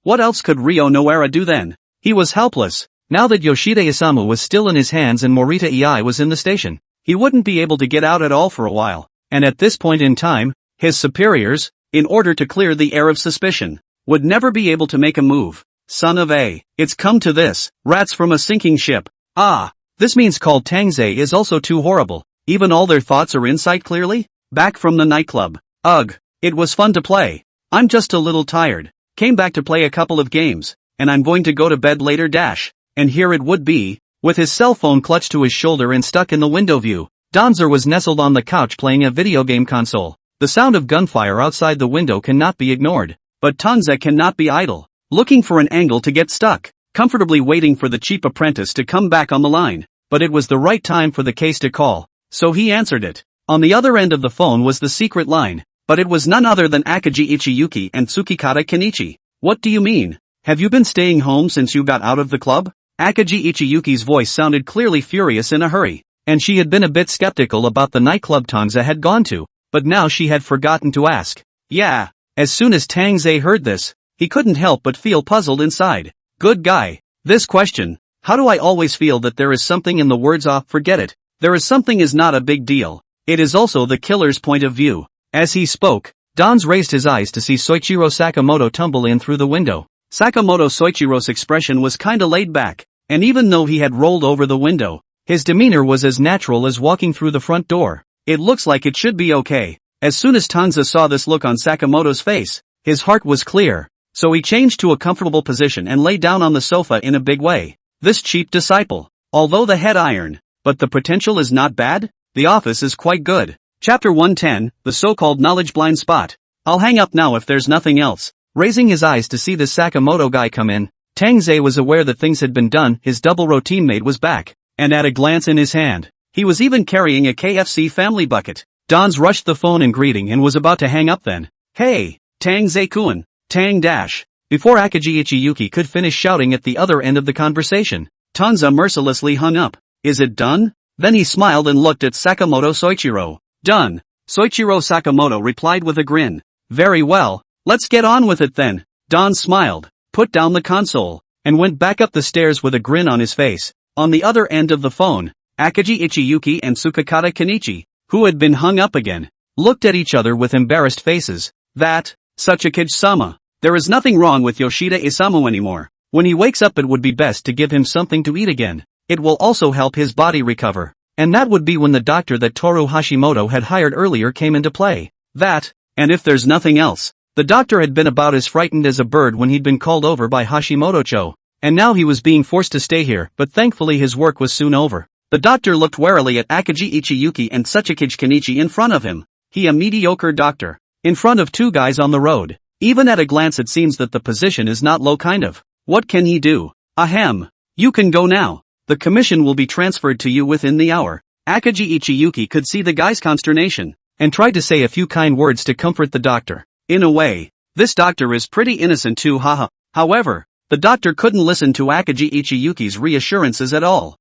What else could Ryo Noara do then? He was helpless. Now that Yoshida Isamu was still in his hands and Morita Ei was in the station, he wouldn't be able to get out at all for a while. And at this point in time, his superiors, in order to clear the air of suspicion, would never be able to make a move. Son of a, it's come to this, rats from a sinking ship. Ah, this means called Tang Ze is also too horrible. Even all their thoughts are in sight clearly? Back from the nightclub. Ugh, it was fun to play. I'm just a little tired. Came back to play a couple of games, and I'm going to go to bed later dash. And here it would be, with his cell phone clutched to his shoulder and stuck in the window view. Danzer was nestled on the couch playing a video game console. The sound of gunfire outside the window cannot be ignored. But Tang Ze cannot be idle, looking for an angle to get stuck, comfortably waiting for the cheap apprentice to come back on the line. But it was the right time for the case to call, so he answered it. On the other end of the phone was the secret line, but it was none other than Akagi Ichiyuki and Tsukikata Kenichi. What do you mean? Have you been staying home since you got out of the club? Akagi Ichiyuki's voice sounded clearly furious in a hurry, and she had been a bit skeptical about the nightclub Tang Ze had gone to, but now she had forgotten to ask. Yeah. As soon as Tang Ze heard this, he couldn't help but feel puzzled inside. Good guy. This question, how do I always feel that there is something in the words forget it. There is something is not a big deal. It is also the killer's point of view. As he spoke, Danz raised his eyes to see Soichiro Sakamoto tumble in through the window. Sakamoto Soichiro's expression was kinda laid back, and even though he had rolled over the window, his demeanor was as natural as walking through the front door. It looks like it should be okay. As soon as Tang Ze saw this look on Sakamoto's face, his heart was clear, so he changed to a comfortable position and lay down on the sofa in a big way. This cheap disciple, although the head iron, but the potential is not bad, the office is quite good. Chapter 110, the so-called knowledge blind spot. I'll hang up now if there's nothing else. Raising his eyes to see the Sakamoto guy come in, Tang Ze was aware that things had been done. His double-row teammate was back, and at a glance in his hand, he was even carrying a KFC family bucket. Danz rushed the phone in greeting and was about to hang up then. Hey, Tang Ze-kun, Tang dash. Before Akagi Ichiyuki could finish shouting at the other end of the conversation, Tang Ze mercilessly hung up. Is it done? Then he smiled and looked at Sakamoto Soichiro. Done. Soichiro Sakamoto replied with a grin. Very well, let's get on with it then. Danz smiled, put down the console, and went back up the stairs with a grin on his face. On the other end of the phone, Akagi Ichiyuki and Tsukikata Kenichi, who had been hung up again, looked at each other with embarrassed faces. Tsukikage-sama. There is nothing wrong with Yoshida Isamu anymore. When he wakes up it would be best to give him something to eat again. It will also help his body recover. And that would be when the doctor that Toru Hashimoto had hired earlier came into play. And if there's nothing else, the doctor had been about as frightened as a bird when he'd been called over by Hashimoto-cho. And now he was being forced to stay here, but thankfully his work was soon over. The doctor looked warily at Akagi Ichiyuki and Tsukikage Kenichi in front of him. He a mediocre doctor. In front of two guys on the road. Even at a glance it seems that the position is not low kind of. What can he do? Ahem. You can go now. The commission will be transferred to you within the hour. Akagi Ichiyuki could see the guy's consternation, and tried to say a few kind words to comfort the doctor. In a way, this doctor is pretty innocent too, haha. However, the doctor couldn't listen to Akagi Ichiyuki's reassurances at all.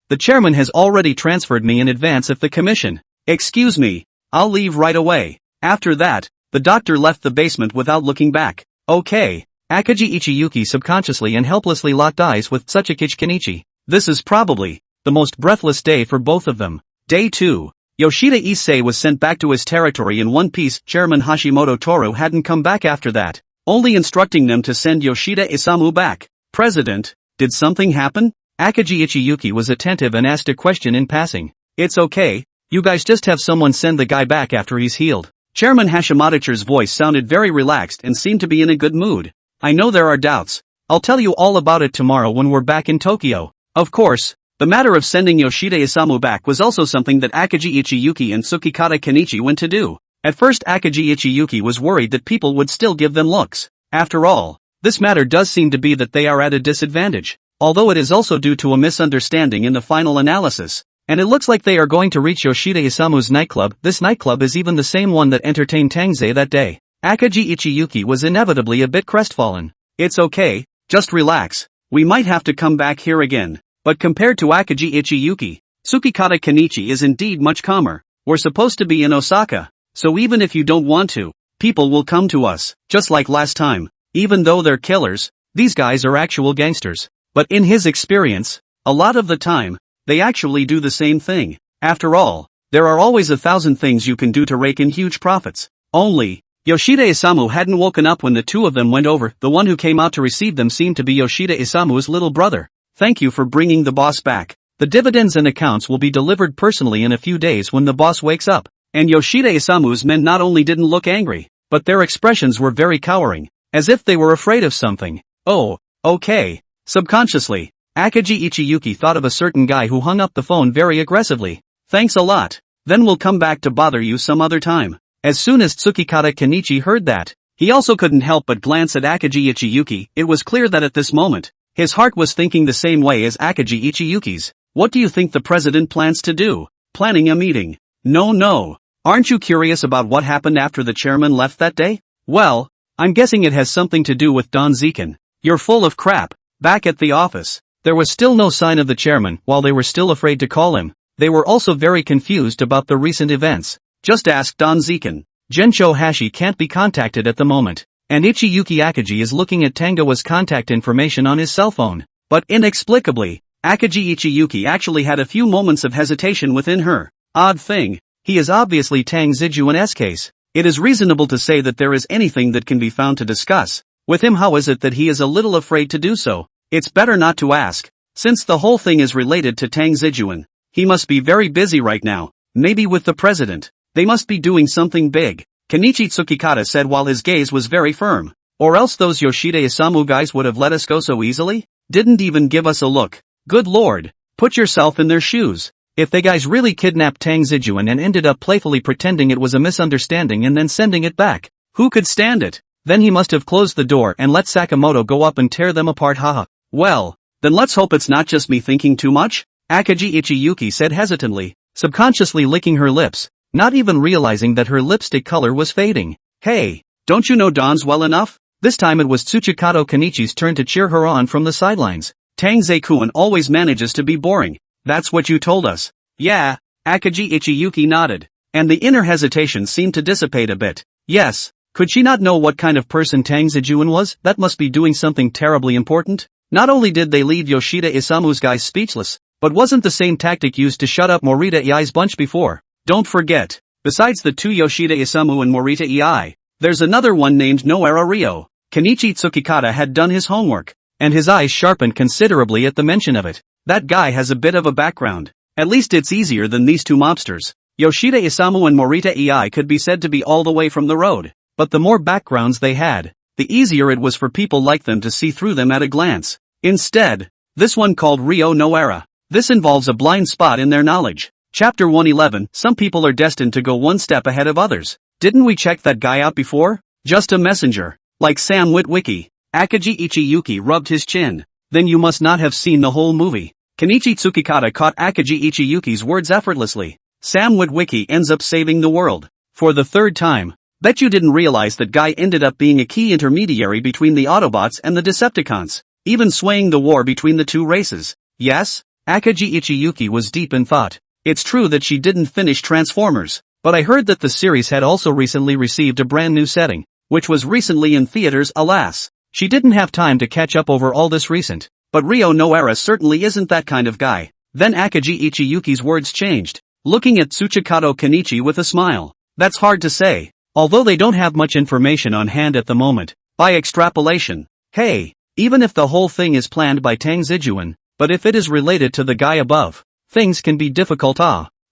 The chairman has already transferred me in advance of the commission. Excuse me, I'll leave right away. After that, the doctor left the basement without looking back. Okay. Akagi Ichiyuki subconsciously and helplessly locked eyes with Tsukikage Kenichi. This is probably the most breathless day for both of them. Day 2. Yoshida Issei was sent back to his territory in one piece. Chairman Hashimoto Toru hadn't come back after that, only instructing them to send Yoshida Isamu back. President, did something happen? Akagi Ichiyuki was attentive and asked a question in passing. It's okay, you guys just have someone send the guy back after he's healed. Chairman Hashimoto's voice sounded very relaxed and seemed to be in a good mood. I know there are doubts. I'll tell you all about it tomorrow when we're back in Tokyo. Of course, the matter of sending Yoshida Isamu back was also something that Akagi Ichiyuki and Tsukikata Kenichi went to do. At first Akagi Ichiyuki was worried that people would still give them looks. After all, this matter does seem to be that they are at a disadvantage, although it is also due to a misunderstanding in the final analysis. And it looks like they are going to reach Yoshida Isamu's nightclub. This nightclub is even the same one that entertained Tang Ze that day. Akagi Ichiyuki was inevitably a bit crestfallen. It's okay, just relax. We might have to come back here again. But compared to Akagi Ichiyuki, Tsukikata Kenichi is indeed much calmer. We're supposed to be in Osaka, so even if you don't want to, people will come to us, just like last time. Even though they're killers, these guys are actual gangsters. But in his experience, a lot of the time, they actually do the same thing. After all, there are always 1,000 things you can do to rake in huge profits. Only, Yoshida Isamu hadn't woken up when the two of them went over. The one who came out to receive them seemed to be Yoshida Isamu's little brother. Thank you for bringing the boss back. The dividends and accounts will be delivered personally in a few days when the boss wakes up. And Yoshida Isamu's men not only didn't look angry, but their expressions were very cowering, as if they were afraid of something. Oh, okay. Subconsciously, Akagi Ichiyuki thought of a certain guy who hung up the phone very aggressively. Thanks a lot. Then we'll come back to bother you some other time. As soon as Tsukikata Kenichi heard that, he also couldn't help but glance at Akagi Ichiyuki. It was clear that at this moment, his heart was thinking the same way as Akagi Ichiyuki's. What do you think the president plans to do? Planning a meeting? No. Aren't you curious about what happened after the chairman left that day? Well, I'm guessing it has something to do with Don Zekin. You're full of crap. Back at the office, there was still no sign of the chairman. While they were still afraid to call him, they were also very confused about the recent events. Just ask Don Zekin. Gencho Hashi can't be contacted at the moment, and Ichiyuki Akagi is looking at Tangoa's contact information on his cell phone. But inexplicably, Akagi Ichiyuki actually had a few moments of hesitation within her. Odd thing, he is obviously Tang Zijuan's case. It is reasonable to say that there is anything that can be found to discuss. With him, how is it that he is a little afraid to do so? It's better not to ask, since the whole thing is related to Tang Zijuan. He must be very busy right now, maybe with the president. They must be doing something big, Kenichi Tsukikata said while his gaze was very firm. Or else those Yoshida Isamu guys would have let us go so easily? Didn't even give us a look. Good lord, put yourself in their shoes. If they guys really kidnapped Tang Zijuan and ended up playfully pretending it was a misunderstanding and then sending it back, who could stand it? Then he must have closed the door and let Sakamoto go up and tear them apart. Haha. Well, then let's hope it's not just me thinking too much, Akagi Ichiyuki said hesitantly, subconsciously licking her lips, not even realizing that her lipstick color was fading. Hey, don't you know Don's well enough? This time it was Tsukikata Kenichi's turn to cheer her on from the sidelines. Tang Ze-kun always manages to be boring. That's what you told us. Yeah, Akagi Ichiyuki nodded, and the inner hesitation seemed to dissipate a bit. Yes, could she not know what kind of person Tang Zijuan was? That must be doing something terribly important. Not only did they leave Yoshida Isamu's guys speechless, but wasn't the same tactic used to shut up Morita Ei's bunch before? Don't forget, besides the two Yoshida Isamu and Morita Ei, there's another one named Noara Ryo. Kenichi Tsukikata had done his homework, and his eyes sharpened considerably at the mention of it. That guy has a bit of a background. At least it's easier than these two mobsters. Yoshida Isamu and Morita Ei could be said to be all the way from the road, but the more backgrounds they had, the easier it was for people like them to see through them at a glance. Instead, this one called Ryo Noara. This involves a blind spot in their knowledge. Chapter 111, some people are destined to go one step ahead of others. Didn't we check that guy out before? Just a messenger. Like Sam Witwicky. Akagi Ichiyuki rubbed his chin. Then you must not have seen the whole movie. Kenichi Tsukikata caught Akagi Ichiyuki's words effortlessly. Sam Witwicky ends up saving the world. For the third time. Bet you didn't realize that guy ended up being a key intermediary between the Autobots and the Decepticons, even swaying the war between the two races. Yes? Akagi Ichiyuki was deep in thought. It's true that she didn't finish Transformers, but I heard that the series had also recently received a brand new setting, which was recently in theaters. Alas, she didn't have time to catch up over all this recent. But Ryo Noara certainly isn't that kind of guy. Then Akagi Ichiyuki's words changed, looking at Tsukikata Kenichi with a smile. That's hard to say, although they don't have much information on hand at the moment. By extrapolation, hey, even if the whole thing is planned by Tang Zijuan, but if it is related to the guy above, things can be difficult.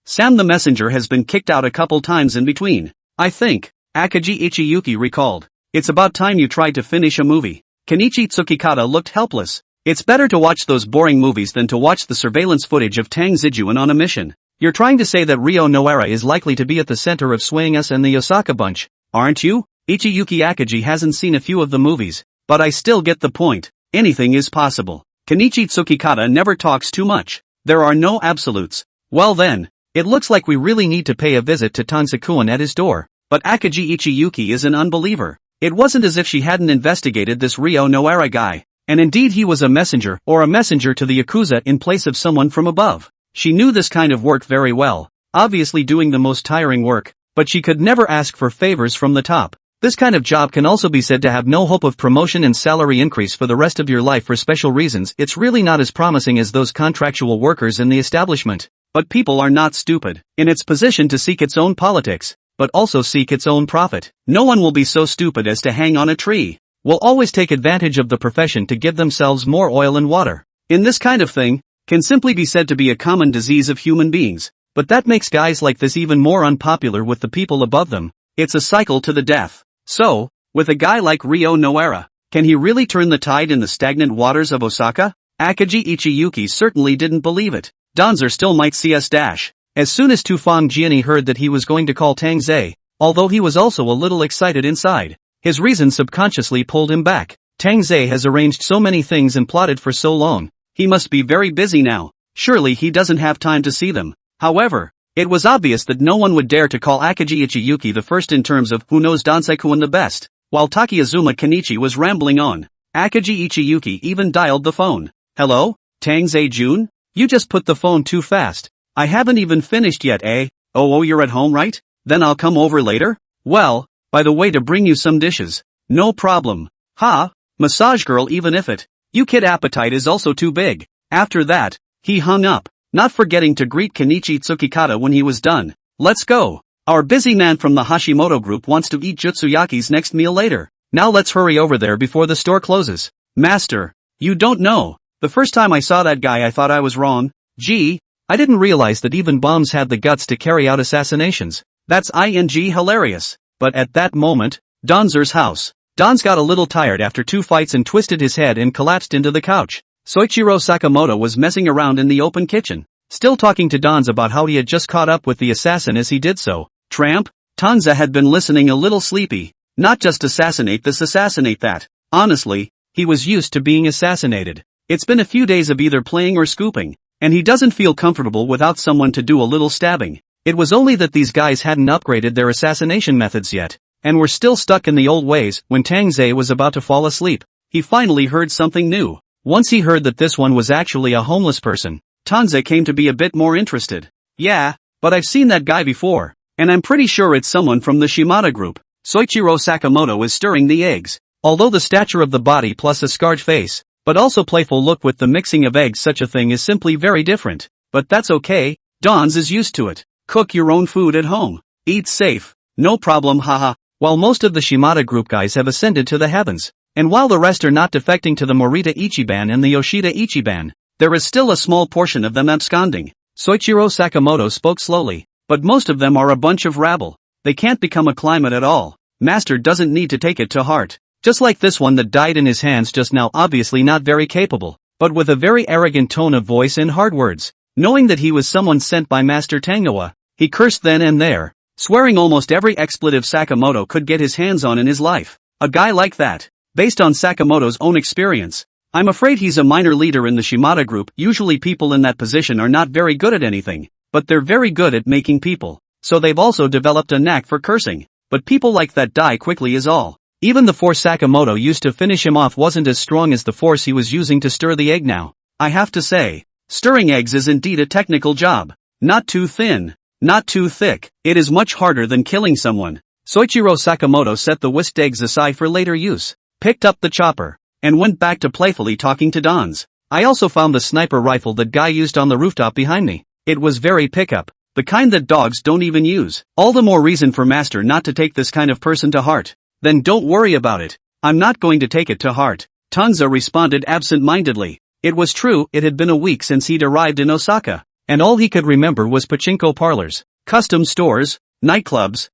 Sam the Messenger has been kicked out a couple times in between. I think, Akagi Ichiyuki recalled. It's about time you tried to finish a movie. Kenichi Tsukikata looked helpless. It's better to watch those boring movies than to watch the surveillance footage of Tang Zijuan on a mission. You're trying to say that Ryo Noara is likely to be at the center of swaying us and the Osaka bunch, aren't you? Ichiyuki Akagi hasn't seen a few of the movies, but I still get the point. Anything is possible. Kenichi Tsukikata never talks too much. There are no absolutes. Well then, it looks like we really need to pay a visit to Tang Ze at his door. But Akagi Ichiyuki is an unbeliever. It wasn't as if she hadn't investigated this Ryo Noara guy. And indeed he was a messenger to the Yakuza in place of someone from above. She knew this kind of work very well, obviously doing the most tiring work, but she could never ask for favors from the top. This kind of job can also be said to have no hope of promotion and salary increase for the rest of your life for special reasons. It's really not as promising as those contractual workers in the establishment. But people are not stupid. In its position to seek its own politics, but also seek its own profit. No one will be so stupid as to hang on a tree. Will always take advantage of the profession to give themselves more oil and water. In this kind of thing, can simply be said to be a common disease of human beings. But that makes guys like this even more unpopular with the people above them. It's a cycle to the death. So, with a guy like Ryo Noara, can he really turn the tide in the stagnant waters of Osaka? Akagi Ichiyuki certainly didn't believe it. Danzer still might see us dash. As soon as Tufang Jiani heard that he was going to call Tang Ze, although he was also a little excited inside, his reason subconsciously pulled him back. Tang Ze has arranged so many things and plotted for so long. He must be very busy now. Surely he doesn't have time to see them. However, it was obvious that no one would dare to call Akagi Ichiyuki the first in terms of who knows Dansei-kun the best. While Takiazuma Kenichi was rambling on, Akagi Ichiyuki even dialed the phone. Hello? Tang Ze-jun? You just put the phone too fast. I haven't even finished yet, eh? Oh, you're at home, right? Then I'll come over later? Well, by the way, to bring you some dishes. No problem. Ha? Massage girl, even if it. You kid appetite is also too big. After that, he hung up, not forgetting to greet Kenichi Tsukikata when he was done. Let's go. Our busy man from the Hashimoto group wants to eat Jutsuyaki's next meal later. Now let's hurry over there before the store closes. Master, you don't know. The first time I saw that guy I thought I was wrong. Gee, I didn't realize that even bombs had the guts to carry out assassinations. That's hilarious. But at that moment, Danzer's house. Danz got a little tired after 2 fights and twisted his head and collapsed into the couch. Soichiro Sakamoto was messing around in the open kitchen, still talking to Danz about how he had just caught up with the assassin as he did so. Tramp? Tang Ze had been listening a little sleepy. Not just assassinate this, assassinate that. Honestly, he was used to being assassinated. It's been a few days of either playing or scooping, and he doesn't feel comfortable without someone to do a little stabbing. It was only that these guys hadn't upgraded their assassination methods yet, and were still stuck in the old ways. When Tang Ze was about to fall asleep, he finally heard something new. Once he heard that this one was actually a homeless person, Tang Ze came to be a bit more interested. Yeah, but I've seen that guy before, and I'm pretty sure it's someone from the Shimada group. Soichiro Sakamoto is stirring the eggs. Although the stature of the body plus a scarred face, but also playful look with the mixing of eggs, such a thing is simply very different. But that's okay, Danz is used to it. Cook your own food at home. Eat safe. No problem, haha. While most of the Shimada group guys have ascended to the heavens, and while the rest are not defecting to the Morita Ichiban and the Yoshida Ichiban, there is still a small portion of them absconding. Soichiro Sakamoto spoke slowly, but most of them are a bunch of rabble. They can't become a climate at all. Master doesn't need to take it to heart. Just like this one that died in his hands just now, obviously not very capable, but with a very arrogant tone of voice and hard words. Knowing that he was someone sent by Master Tangoa, he cursed then and there, swearing almost every expletive Sakamoto could get his hands on in his life. A guy like that, based on Sakamoto's own experience, I'm afraid he's a minor leader in the Shimada group. Usually people in that position are not very good at anything, but they're very good at making people, so they've also developed a knack for cursing. But people like that die quickly is all. Even the force Sakamoto used to finish him off wasn't as strong as the force he was using to stir the egg now. I have to say, stirring eggs is indeed a technical job. Not too thin, not too thick. It is much harder than killing someone. Soichiro Sakamoto set the whisked eggs aside for later use, picked up the chopper, and went back to playfully talking to Danz. I also found the sniper rifle that guy used on the rooftop behind me. It was very pickup, the kind that dogs don't even use. All the more reason for Master not to take this kind of person to heart. Then don't worry about it. I'm not going to take it to heart. Tang Ze responded absent-mindedly. It was true, it had been a week since he'd arrived in Osaka, and all he could remember was pachinko parlors, custom stores, nightclubs,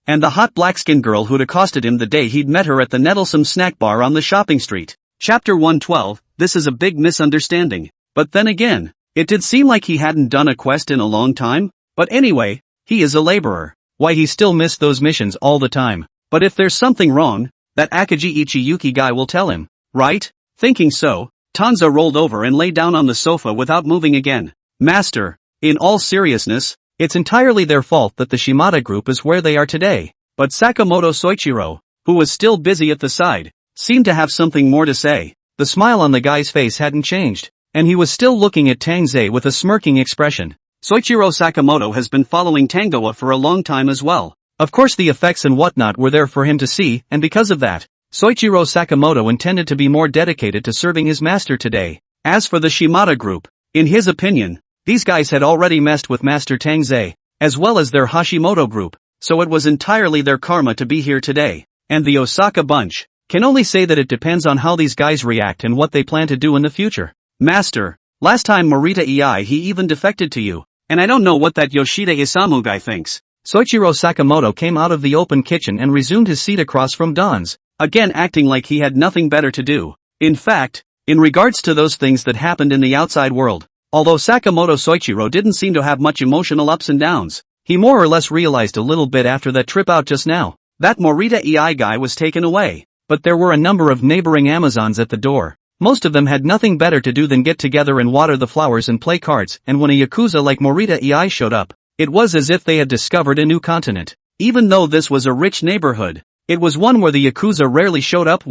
and the hot black-skinned girl who'd accosted him the day he'd met her at the nettlesome snack bar on the shopping street. Chapter 112, this is a big misunderstanding. But then again, it did seem like he hadn't done a quest in a long time. But anyway, he is a laborer. Why, he still missed those missions all the time. But if there's something wrong, that Akagi Ichiyuki guy will tell him, right? Thinking so, Tang Ze rolled over and lay down on the sofa without moving again. Master, In all seriousness, it's entirely their fault that the Shimada group is where they are today. But Sakamoto Soichiro, who was still busy at the side, seemed to have something more to say. The smile on the guy's face hadn't changed, and he was still looking at Tang Ze with a smirking expression. Soichiro Sakamoto has been following Tangoa for a long time as well. Of course the effects and whatnot were there for him to see, and because of that, Soichiro Sakamoto intended to be more dedicated to serving his master today. As for the Shimada group, in his opinion, these guys had already messed with Master Tang Ze, as well as their Hashimoto group, so it was entirely their karma to be here today. And the Osaka bunch can only say that it depends on how these guys react and what they plan to do in the future. Master, last time Morita he even defected to you, and I don't know what that Yoshida Isamu guy thinks. Soichiro Sakamoto came out of the open kitchen and resumed his seat across from Don's, again acting like he had nothing better to do. In fact, in regards to those things that happened in the outside world, although Sakamoto Soichiro didn't seem to have much emotional ups and downs, he more or less realized a little bit after that trip out just now, that Morita guy was taken away. But there were a number of neighboring Amazons at the door. Most of them had nothing better to do than get together and water the flowers and play cards, and when a Yakuza like Morita showed up, it was as if they had discovered a new continent. Even though this was a rich neighborhood, it was one where the Yakuza rarely showed up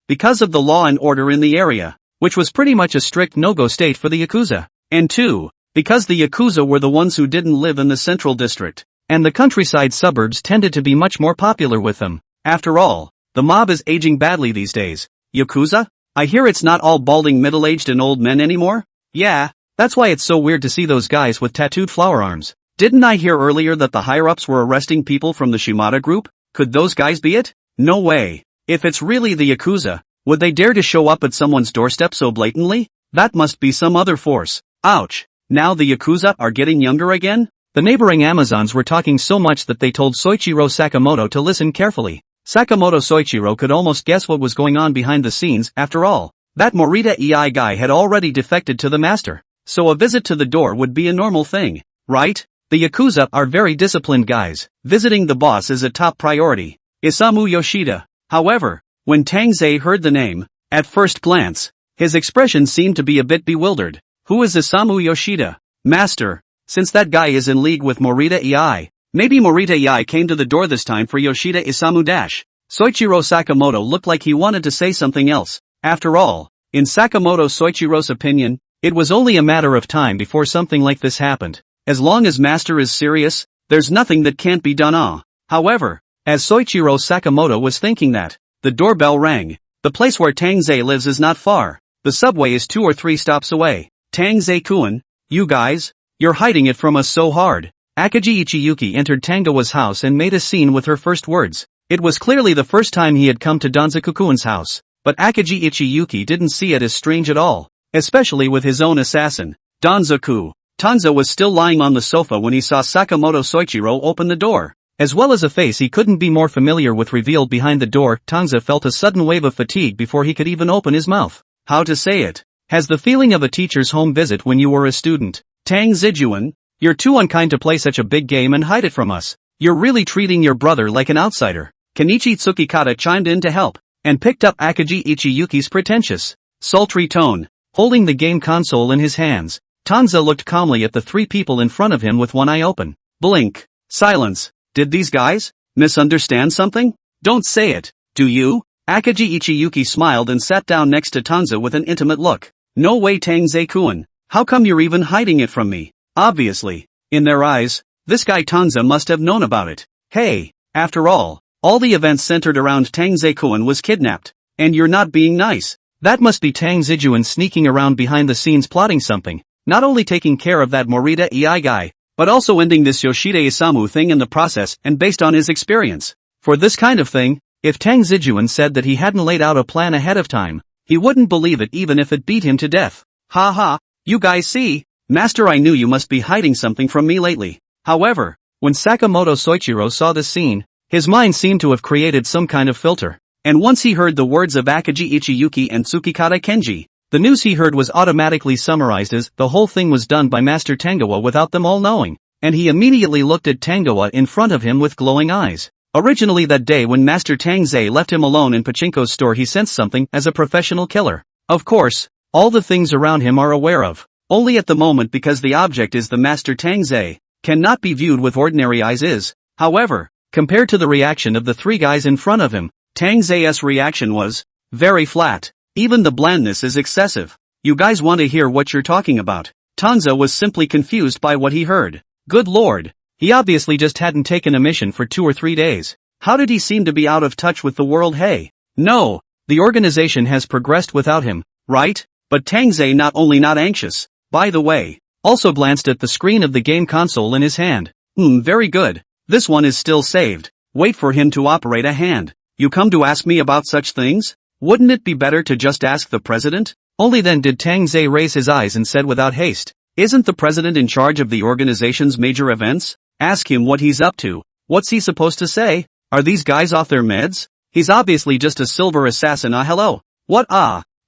because of the law and order in the area, which was pretty much a strict no-go state for the Yakuza. And 2, because the Yakuza were the ones who didn't live in the central district, and the countryside suburbs tended to be much more popular with them. After all, the mob is aging badly these days. Yakuza? I hear it's not all balding middle-aged and old men anymore? Yeah, that's why it's so weird to see those guys with tattooed flower arms. Didn't I hear earlier that the higher-ups were arresting people from the Shimada group? Could those guys be it? No way. If it's really the Yakuza, would they dare to show up at someone's doorstep so blatantly? That must be some other force. Ouch. Now the Yakuza are getting younger again? The neighboring Amazons were talking so much that they told Soichiro Sakamoto to listen carefully. Sakamoto Soichiro could almost guess what was going on behind the scenes. After all, that Morita guy had already defected to the master, so a visit to the door would be a normal thing, right? The Yakuza are very disciplined guys. Visiting the boss is a top priority. Isamu Yoshida. However, when Tang Ze heard the name, at first glance, his expression seemed to be a bit bewildered. Who is Isamu Yoshida? Master, since that guy is in league with Morita maybe Morita came to the door this time for Yoshida Isamu dash. Soichiro Sakamoto looked like he wanted to say something else. After all, in Sakamoto Soichiro's opinion, it was only a matter of time before something like this happened. As long as Master is serious, there's nothing that can't be done. However, as Soichiro Sakamoto was thinking that, the doorbell rang. The place where Tang Ze lives is not far. The subway is 2 or 3 stops away. Tang Ze-kun, you guys? You're hiding it from us so hard. Akagi Ichiyuki entered Tangoa's house and made a scene with her first words. It was clearly the first time he had come to Danzaku-kun's house, but Akagi Ichiyuki didn't see it as strange at all, especially with his own assassin, Danzaku. Tanza was still lying on the sofa when he saw Sakamoto Soichiro open the door. As well as a face he couldn't be more familiar with revealed behind the door, Tanza felt a sudden wave of fatigue before he could even open his mouth. How to say it? Has the feeling of a teacher's home visit when you were a student. Tang Zijuan, you're too unkind to play such a big game and hide it from us. You're really treating your brother like an outsider. Kenichi Tsukikata chimed in to help, and picked up Akagi Ichiyuki's pretentious, sultry tone. Holding the game console in his hands, Tanza looked calmly at the 3 people in front of him with one eye open. Blink. Silence. Did these guys misunderstand something? Don't say it, do you? Akagi Ichiyuki smiled and sat down next to Tanza with an intimate look. No way Tang Ze-kun. How come you're even hiding it from me? Obviously, in their eyes, this guy Tanza must have known about it. Hey, after all the events centered around Tang Ze-kun was kidnapped, and you're not being nice. That must be Tang Zijuan sneaking around behind the scenes plotting something, not only taking care of that Morita guy, but also ending this Yoshida Isamu thing in the process and based on his experience. For this kind of thing, if Tang Zijuan said that he hadn't laid out a plan ahead of time, he wouldn't believe it even if it beat him to death. Ha ha, you guys see? Master, I knew you must be hiding something from me lately. However, when Sakamoto Soichiro saw this scene, his mind seemed to have created some kind of filter. And once he heard the words of Akagi Ichiyuki and Tsukikata Kenji, the news he heard was automatically summarized as, the whole thing was done by Master Tangoa without them all knowing. And he immediately looked at Tangoa in front of him with glowing eyes. Originally that day when Master Tang Ze left him alone in Pachinko's store, he sensed something as a professional killer. Of course, all the things around him are aware of. only at the moment because the object is the master Tang Ze, cannot be viewed with ordinary eyes is, however, compared to the reaction of the three guys in front of him, Tang Ze's reaction was very flat. Even the blandness is excessive. You guys want to hear what you're talking about? Tang Ze was simply confused by what he heard. Good lord. He obviously just hadn't taken a mission for 2 or 3 days. How did he seem to be out of touch with the world? Hey. No. The organization has progressed without him, right? But Tang Ze not only not anxious, by the way, also glanced at the screen of the game console in his hand. Very good. This one is still saved. Wait for him to operate a hand. You come to ask me about such things? Wouldn't it be better to just ask the president? Only then did Tang Ze raise his eyes and said without haste, isn't the president in charge of the organization's major events? Ask him what he's up to. What's he supposed to say? Are these guys off their meds? He's obviously just a silver assassin. Hello? What?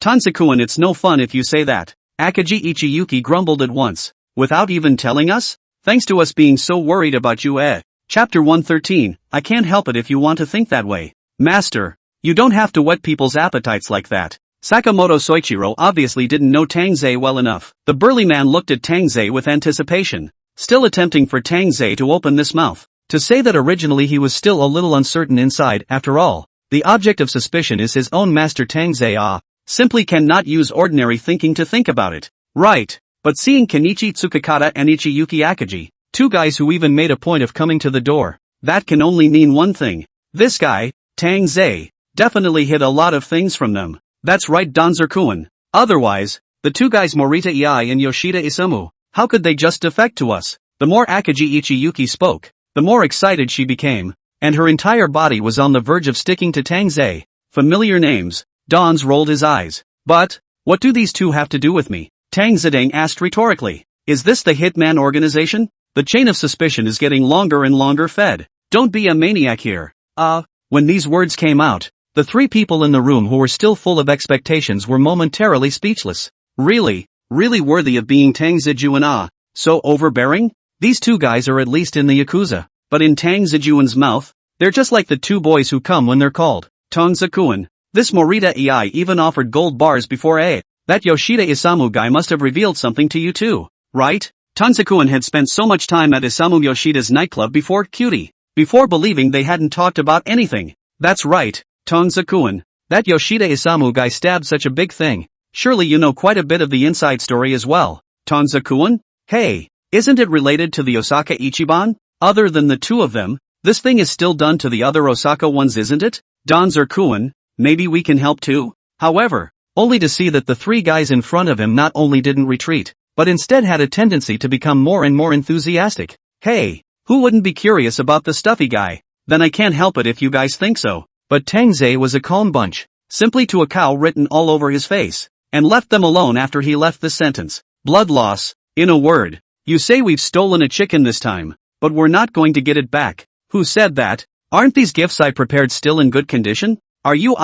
Tanse-kun, it's no fun if you say that. Akaji Ichiyuki grumbled at once. Without even telling us? Thanks to us being so worried about you, Chapter 113, I can't help it if you want to think that way. Master, you don't have to whet people's appetites like that. Sakamoto Soichiro obviously didn't know Tang Ze well enough. The burly man looked at Tang Ze with anticipation, still attempting for Tang Ze to open this mouth. To say that originally he was still a little uncertain inside. After all, the object of suspicion is his own master Tang Ze. Simply cannot use ordinary thinking to think about it. Right. But seeing Kenichi Tsukakata and Ichiyuki Akaji, 2 guys who even made a point of coming to the door, that can only mean one thing. This guy, Tang Ze, definitely hid a lot of things from them. That's right, Danzer-kun. Otherwise, the 2 guys Morita Ei and Yoshida Isamu, how could they just defect to us? The more Akaji Ichiyuki spoke, the more excited she became, and her entire body was on the verge of sticking to Tang Ze. Familiar names. Dons rolled his eyes. But, what do these 2 have to do with me? Tang Zedong asked rhetorically. Is this the Hitman organization? The chain of suspicion is getting longer and longer. Fed. Don't be a maniac here. When these words came out, the 3 people in the room who were still full of expectations were momentarily speechless. Really worthy of being Tang Zijuan. So overbearing? These 2 guys are at least in the Yakuza, but in Tang Zijuan's mouth, they're just like the 2 boys who come when they're called. Tanze-kun. This Morita Ei even offered gold bars before. That Yoshida Isamu guy must have revealed something to you too, right? Tanze-kun had spent so much time at Isamu Yoshida's nightclub before believing they hadn't talked about anything. That's right, Tanze-kun. That Yoshida Isamu guy stabbed such a big thing. Surely you know quite a bit of the inside story as well. Tanze-kun? Hey, isn't it related to the Osaka Ichiban? Other than the 2 of them, this thing is still done to the other Osaka ones, isn't it? Danzer-kun, maybe we can help too? However, only to see that the 3 guys in front of him not only didn't retreat, but instead had a tendency to become more and more enthusiastic. Hey, who wouldn't be curious about the stuffy guy? Then I can't help it if you guys think so. But Tang Ze was a calm bunch, simply to a cow written all over his face, and left them alone after he left the sentence. Blood loss. In a word, you say we've stolen a chicken this time, but we're not going to get it back. Who said that? Aren't these gifts I prepared still in good condition? Are you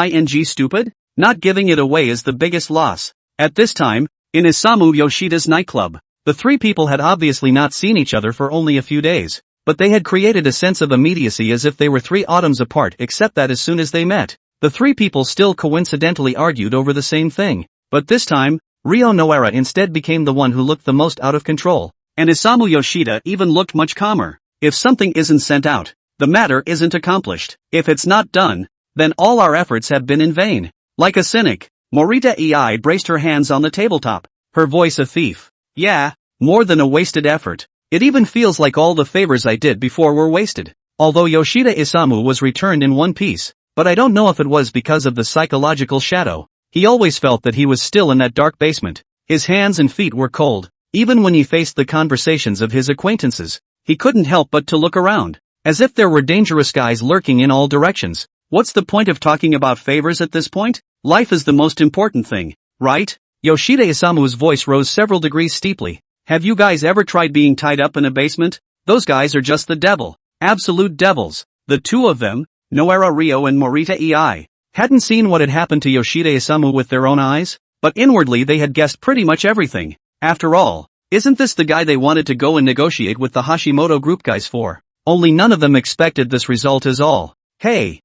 stupid? Not giving it away is the biggest loss. At this time, in Isamu Yoshida's nightclub, the 3 people had obviously not seen each other for only a few days, but they had created a sense of immediacy as if they were 3 autumns apart, except that as soon as they met, the 3 people still coincidentally argued over the same thing. But this time, Ryo Noara instead became the one who looked the most out of control, and Isamu Yoshida even looked much calmer. If something isn't sent out, the matter isn't accomplished. If it's not done, then all our efforts have been in vain. Like a cynic, Morita Ei braced her hands on the tabletop, her voice a thief. Yeah, more than a wasted effort. It even feels like all the favors I did before were wasted. Although Yoshida Isamu was returned in one piece, but I don't know if it was because of the psychological shadow. He always felt that he was still in that dark basement. His hands and feet were cold. Even when he faced the conversations of his acquaintances, he couldn't help but to look around, as if there were dangerous guys lurking in all directions. What's the point of talking about favors at this point? Life is the most important thing, right? Yoshida Isamu's voice rose several degrees steeply. Have you guys ever tried being tied up in a basement? Those guys are just the devil. Absolute devils. The 2 of them, Noara Ryo and Morita Ei, hadn't seen what had happened to Yoshida Isamu with their own eyes, but inwardly they had guessed pretty much everything. After all, isn't this the guy they wanted to go and negotiate with the Hashimoto group guys for? Only none of them expected this result is all. Hey,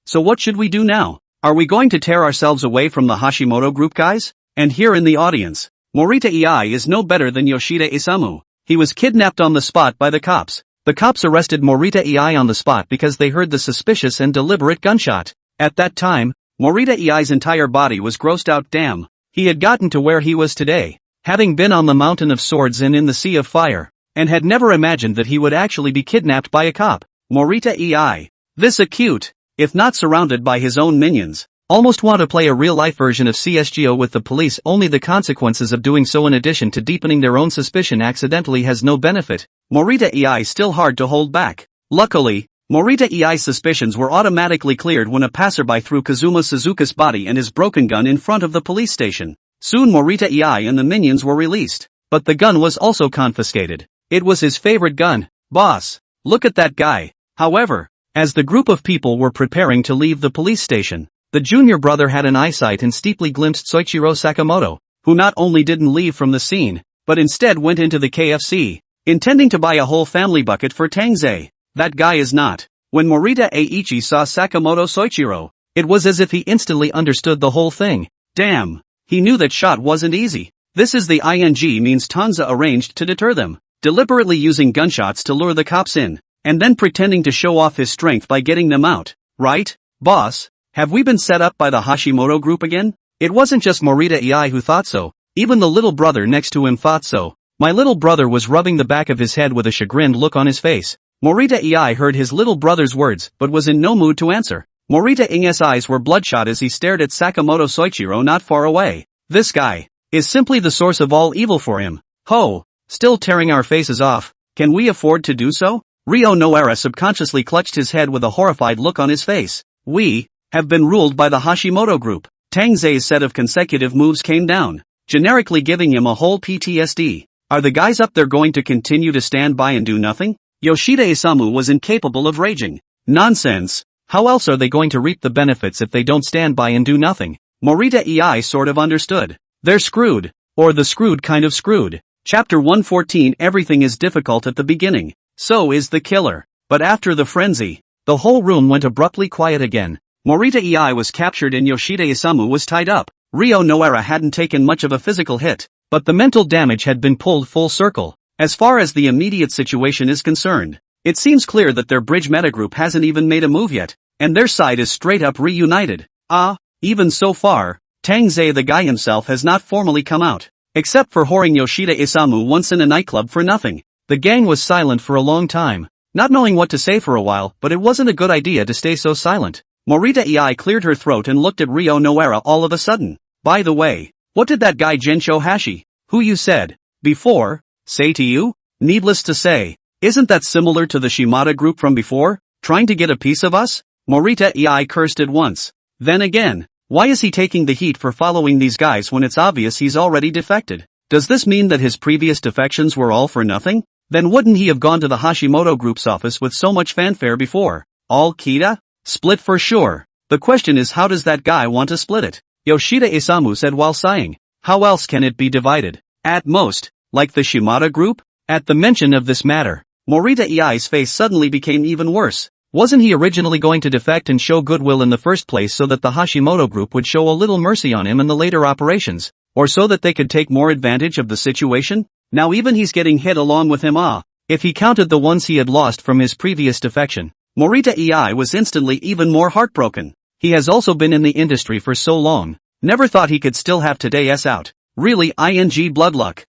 so what should we do now? Are we going to tear ourselves away from the Hashimoto group guys? And here in the audience, Morita Ei is no better than Yoshida Isamu. He was kidnapped on the spot by the cops. The cops arrested Morita Ei on the spot because they heard the suspicious and deliberate gunshot. At that time, Morita Ei's entire body was grossed out. Damn. He had gotten to where he was today, having been on the Mountain of Swords and in the Sea of Fire, and had never imagined that he would actually be kidnapped by a cop. Morita Ei. This acute, if not surrounded by his own minions, almost want to play a real-life version of CSGO with the police. Only the consequences of doing so in addition to deepening their own suspicion accidentally has no benefit. Morita Ei still hard to hold back. Luckily, Morita Ei's suspicions were automatically cleared when a passerby threw Kazuma Suzuka's body and his broken gun in front of the police station. Soon Morita Ei and the minions were released, but the gun was also confiscated. It was his favorite gun. Boss, look at that guy. However, as the group of people were preparing to leave the police station, the junior brother had an eyesight and steeply glimpsed Soichiro Sakamoto, who not only didn't leave from the scene, but instead went into the KFC, intending to buy a whole family bucket for Tang Ze. That guy is not. When Morita Eiichi saw Sakamoto Soichiro, it was as if he instantly understood the whole thing. Damn. He knew that shot wasn't easy. This is the ing means Tang Ze arranged to deter them, deliberately using gunshots to lure the cops in, and then pretending to show off his strength by getting them out. Right, boss? Have we been set up by the Hashimoto group again? It wasn't just Morita Ei who thought so. Even the little brother next to him thought so. My little brother was rubbing the back of his head with a chagrined look on his face. Morita Ei heard his little brother's words but was in no mood to answer. Morita Ing's eyes were bloodshot as he stared at Sakamoto Soichiro not far away. This guy is simply the source of all evil for him. Ho! Still tearing our faces off. Can we afford to do so? Ryo Noara subconsciously clutched his head with a horrified look on his face. We have been ruled by the Hashimoto group. Tang Ze's set of consecutive moves came down, generically giving him a whole PTSD. Are the guys up there going to continue to stand by and do nothing? Yoshida Isamu was incapable of raging. Nonsense. How else are they going to reap the benefits if they don't stand by and do nothing? Morita Ei sort of understood. They're screwed. Or the screwed kind of screwed. Chapter 114. Everything is difficult at the beginning. So is the killer. But after the frenzy, the whole room went abruptly quiet again. Morita Ei was captured and Yoshida Isamu was tied up. Ryo Noara hadn't taken much of a physical hit, but the mental damage had been pulled full circle. As far as the immediate situation is concerned, it seems clear that their bridge metagroup hasn't even made a move yet, and their side is straight up reunited. Even so far, Tang Ze the guy himself has not formally come out, except for whoring Yoshida Isamu once in a nightclub for nothing. The gang was silent for a long time, not knowing what to say for a while, but it wasn't a good idea to stay so silent. Morita Ei cleared her throat and looked at Ryo Noara all of a sudden. By the way, what did that guy Gensho Hashi, who you said before, say to you? Needless to say, isn't that similar to the Shimada group from before, trying to get a piece of us? Morita Ei cursed at once. Then again, why is he taking the heat for following these guys when it's obvious he's already defected? Does this mean that his previous defections were all for nothing? Then wouldn't he have gone to the Hashimoto group's office with so much fanfare before? All Kita? Split for sure. The question is, how does that guy want to split it? Yoshida Isamu said while sighing. How else can it be divided? At most, like the Shimada group? At the mention of this matter, Morita Ei's face suddenly became even worse. Wasn't he originally going to defect and show goodwill in the first place so that the Hashimoto group would show a little mercy on him in the later operations? Or so that they could take more advantage of the situation? Now even he's getting hit along with him. If he counted the ones he had lost from his previous defection, Morita Ei was instantly even more heartbroken. He has also been in the industry for so long, never thought he could still have today's out. Really blood luck.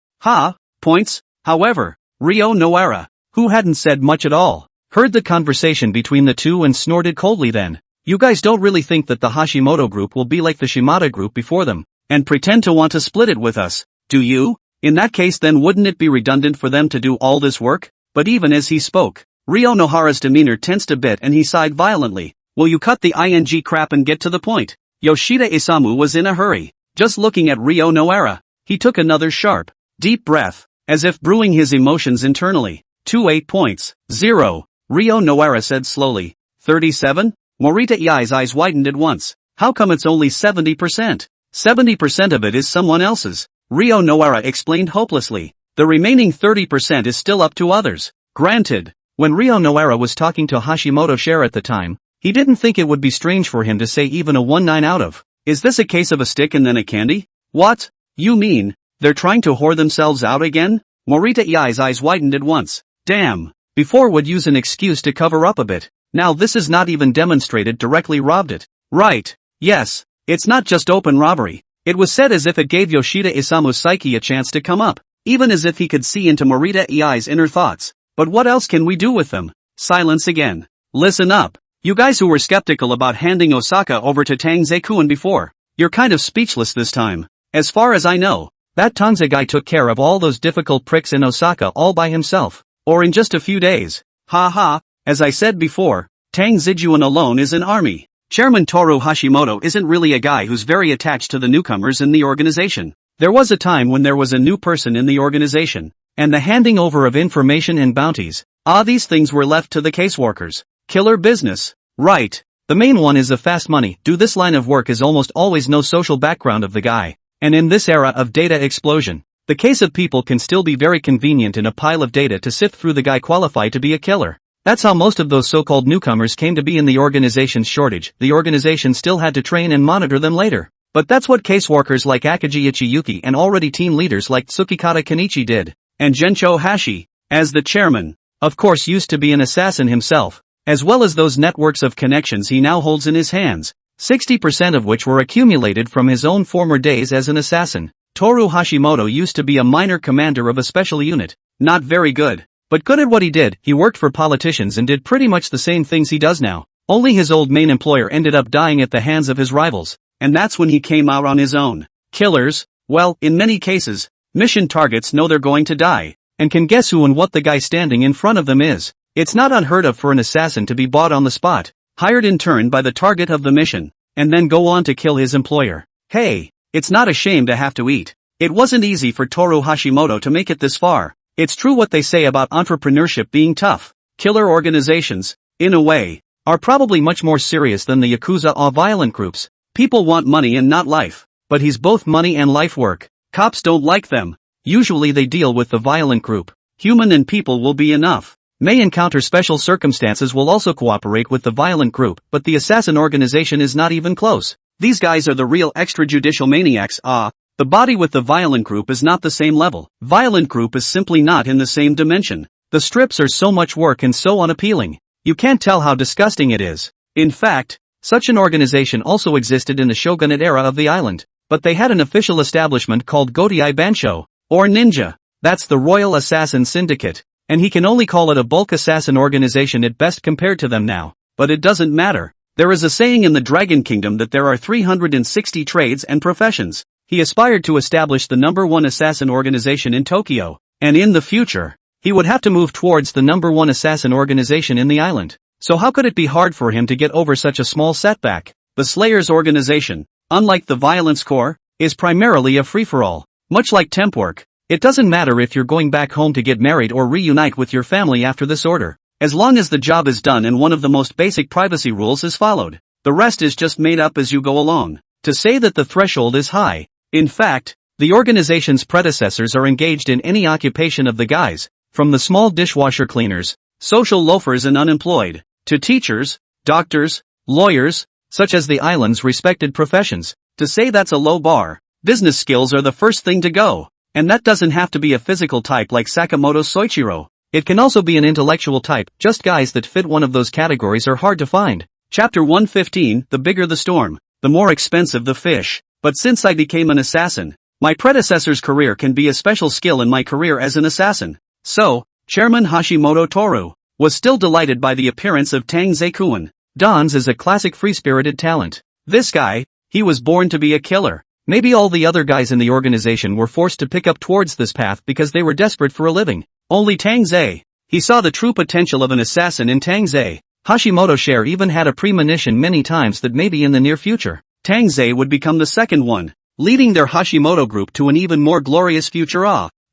Points. However, Ryo Noara, who hadn't said much at all, heard the conversation between the two and snorted coldly then. You guys don't really think that the Hashimoto group will be like the Shimada group before them, and pretend to want to split it with us, do you? In that case then wouldn't it be redundant for them to do all this work? But even as he spoke, Ryo Nohara's demeanor tensed a bit and he sighed violently. Will you cut the ing crap and get to the point? Yoshida Isamu was in a hurry. Just looking at Ryo Noara, he took another sharp, deep breath, as if brewing his emotions internally. 28 points. 0. Ryo Noara said slowly. 37? Morita Ei's eyes widened at once. How come it's only 70%? 70% of it is someone else's. Ryo Noara explained hopelessly. The remaining 30% is still up to others. Granted, when Ryo Noara was talking to Hashimoto share at the time, he didn't think it would be strange for him to say even a 1/9 out of. Is this a case of a stick and then a candy? What? You mean, They're trying to whore themselves out again? Morita's eyes widened at once. Damn. Before would use an excuse to cover up a bit. Now this is not even demonstrated directly robbed it. Right. Yes. It's not just open robbery. It was said as if it gave Yoshida Isamu's psyche a chance to come up. Even as if he could see into Morita's inner thoughts. But what else can we do with them? Silence again. Listen up. You guys who were skeptical about handing Osaka over to Tang Ze-kun before. You're kind of speechless this time. As far as I know, that Tang Ze guy took care of all those difficult pricks in Osaka all by himself. Or in just a few days. Ha ha, as I said before, Tang Zijuan alone is an army. Chairman Toru Hashimoto isn't really a guy who's very attached to the newcomers in the organization. There was a time when there was a new person in the organization, and the handing over of information and bounties, these things were left to the caseworkers. Killer business. Right. The main one is the fast money. This line of work is almost always no social background of the guy. And in this era of data explosion, the case of people can still be very convenient in a pile of data to sift through the guy qualified to be a killer. That's how most of those so-called newcomers came to be in the organization's shortage. The organization still had to train and monitor them later. But that's what caseworkers like Akagi Ichiyuki and already team leaders like Tsukikata Kenichi did. And Gencho Hashi, as the chairman, of course used to be an assassin himself, as well as those networks of connections he now holds in his hands, 60% of which were accumulated from his own former days as an assassin. Toru Hashimoto used to be a minor commander of a special unit, not very good, but good at what he did. He worked for politicians and did pretty much the same things he does now, only his old main employer ended up dying at the hands of his rivals, and that's when he came out on his own. Killers, well, in many cases, mission targets know they're going to die, and can guess who and what the guy standing in front of them is. It's not unheard of for an assassin to be bought on the spot, hired in turn by the target of the mission, and then go on to kill his employer. Hey, it's not a shame to have to eat. It wasn't easy for Toru Hashimoto to make it this far. It's true what they say about entrepreneurship being tough. Killer organizations, in a way, are probably much more serious than the Yakuza or violent groups. People want money and not life, but he's both money and life work. Cops don't like them. Usually they deal with the violent group. Human and people will be enough. May encounter special circumstances will also cooperate with the violent group, but the assassin organization is not even close. These guys are the real extrajudicial maniacs. The body with the violent group is not the same level. Violent group is simply not in the same dimension. The strips are so much work and so unappealing. You can't tell how disgusting it is. In fact, such an organization also existed in the shogunate era of the island, but they had an official establishment called Gotei Bansho, or Ninja. That's the Royal Assassin Syndicate. And he can only call it a bulk assassin organization at best compared to them now. But it doesn't matter. There is a saying in the Dragon Kingdom that there are 360 trades and professions. He aspired to establish the #1 assassin organization in Tokyo, and in the future, he would have to move towards the #1 assassin organization in the island. So how could it be hard for him to get over such a small setback? The Slayers organization, unlike the Violence Corps, is primarily a free-for-all. Much like temp work. It doesn't matter if you're going back home to get married or reunite with your family after this order. As long as the job is done and one of the most basic privacy rules is followed. The rest is just made up as you go along. To say that the threshold is high. In fact, the organization's predecessors are engaged in any occupation of the guys, from the small dishwasher cleaners, social loafers and unemployed, to teachers, doctors, lawyers, such as the island's respected professions. To say that's a low bar. Business skills are the first thing to go. And that doesn't have to be a physical type like Sakamoto Soichiro. It can also be an intellectual type. Just guys that fit one of those categories are hard to find. Chapter 115, the bigger the storm, the more expensive the fish. But since I became an assassin, my predecessor's career can be a special skill in my career as an assassin. So, Chairman Hashimoto Toru was still delighted by the appearance of Tang Ze-kun. Don's is a classic free-spirited talent. This guy, he was born to be a killer. Maybe all the other guys in the organization were forced to pick up towards this path because they were desperate for a living. Only Tang Ze. He saw the true potential of an assassin in Tang Ze. Hashimoto Share even had a premonition many times that maybe in the near future, Tang Ze would become the second one, leading their Hashimoto group to an even more glorious future.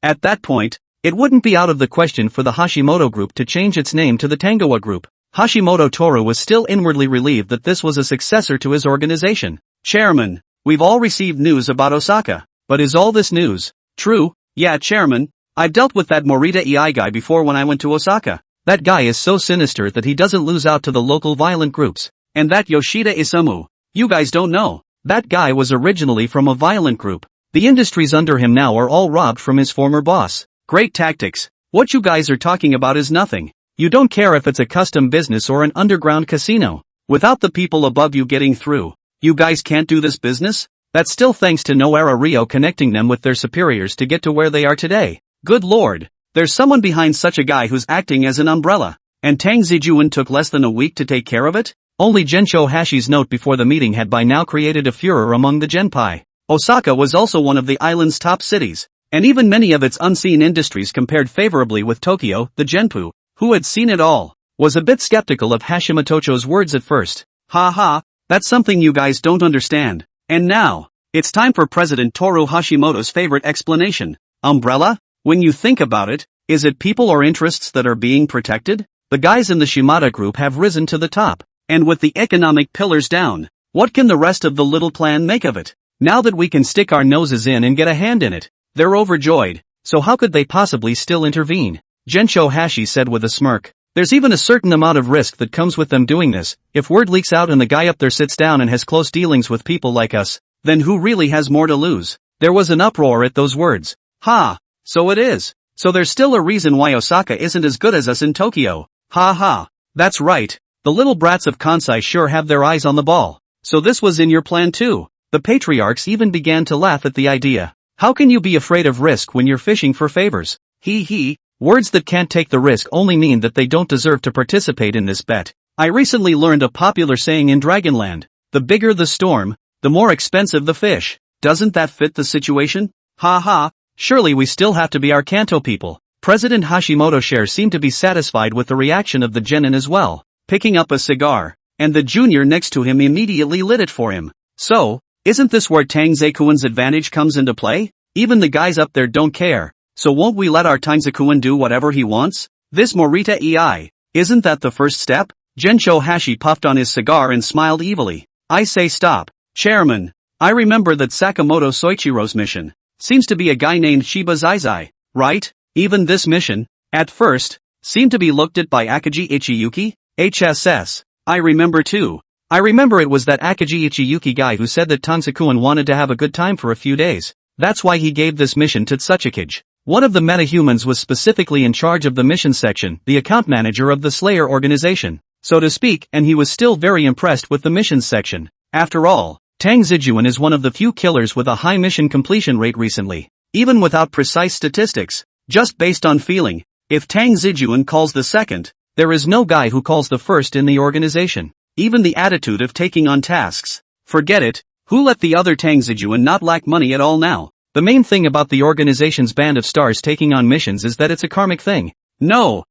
At that point, it wouldn't be out of the question for the Hashimoto group to change its name to the Tangoa group. Hashimoto Toru was still inwardly relieved that this was a successor to his organization. Chairman. We've all received news about Osaka, but is all this news true? Yeah, Chairman, I've dealt with that Morita guy before when I went to Osaka. That guy is so sinister that he doesn't lose out to the local violent groups. And that Yoshida Isamu, you guys don't know. That guy was originally from a violent group. The industries under him now are all robbed from his former boss. Great tactics. What you guys are talking about is nothing. You don't care if it's a custom business or an underground casino. Without the people above you getting through, you guys can't do this business? That's still thanks to no era Rio connecting them with their superiors to get to where they are today. Good lord. There's someone behind such a guy who's acting as an umbrella. And Tang Ze took less than a week to take care of it? Only Gensho Hashi's note before the meeting had by now created a furor among the Genpai. Osaka was also one of the island's top cities, and even many of its unseen industries compared favorably with Tokyo. The Genpu, who had seen it all, was a bit skeptical of Hashimoto's words at first. Ha ha, that's something you guys don't understand. And now, it's time for President Toru Hashimoto's favorite explanation. Umbrella? When you think about it, is it people or interests that are being protected? The guys in the Shimada group have risen to the top. And with the economic pillars down, what can the rest of the little clan make of it? Now that we can stick our noses in and get a hand in it, they're overjoyed, so how could they possibly still intervene? Gensho Hashi said with a smirk. There's even a certain amount of risk that comes with them doing this. If word leaks out and the guy up there sits down and has close dealings with people like us, then who really has more to lose? There was an uproar at those words. Ha! So it is. So there's still a reason why Osaka isn't as good as us in Tokyo. Ha ha. That's right. The little brats of Kansai sure have their eyes on the ball. So this was in your plan too. The patriarchs even began to laugh at the idea. How can you be afraid of risk when you're fishing for favors? Hee hee. Words that can't take the risk only mean that they don't deserve to participate in this bet. I recently learned a popular saying in Dragonland. The bigger the storm, the more expensive the fish. Doesn't that fit the situation? Ha ha. Surely we still have to be our Kanto people. President Hashimoto seemed to be satisfied with the reaction of the genin as well. Picking up a cigar, and the junior next to him immediately lit it for him. So, isn't this where Tang Ze-kuen's advantage comes into play? Even the guys up there don't care, so won't we let our Tang Ze-kuen do whatever he wants? This Morita ei, isn't that the first step? Gensho Hashi puffed on his cigar and smiled evilly. I say stop, Chairman. I remember that Sakamoto Soichiro's mission seems to be a guy named Chiba Zai, right? Even this mission, at first, seemed to be looked at by Akagi Ichiyuki? HSS. I remember too. I remember it was that Akagi Ichiyuki guy who said that Tang Ze-kuen wanted to have a good time for a few days. That's why he gave this mission to Tsuchikage. One of the metahumans was specifically in charge of the mission section, the account manager of the Slayer organization, so to speak, and he was still very impressed with the missions section. After all, Tang Ze is one of the few killers with a high mission completion rate recently. Even without precise statistics, just based on feeling, if Tang Ze calls the second, there is no guy who calls the first in the organization. Even the attitude of taking on tasks. Forget it, who let the other Tang Ze not lack money at all now? The main thing about the organization's band of stars taking on missions is that it's a karmic thing. No,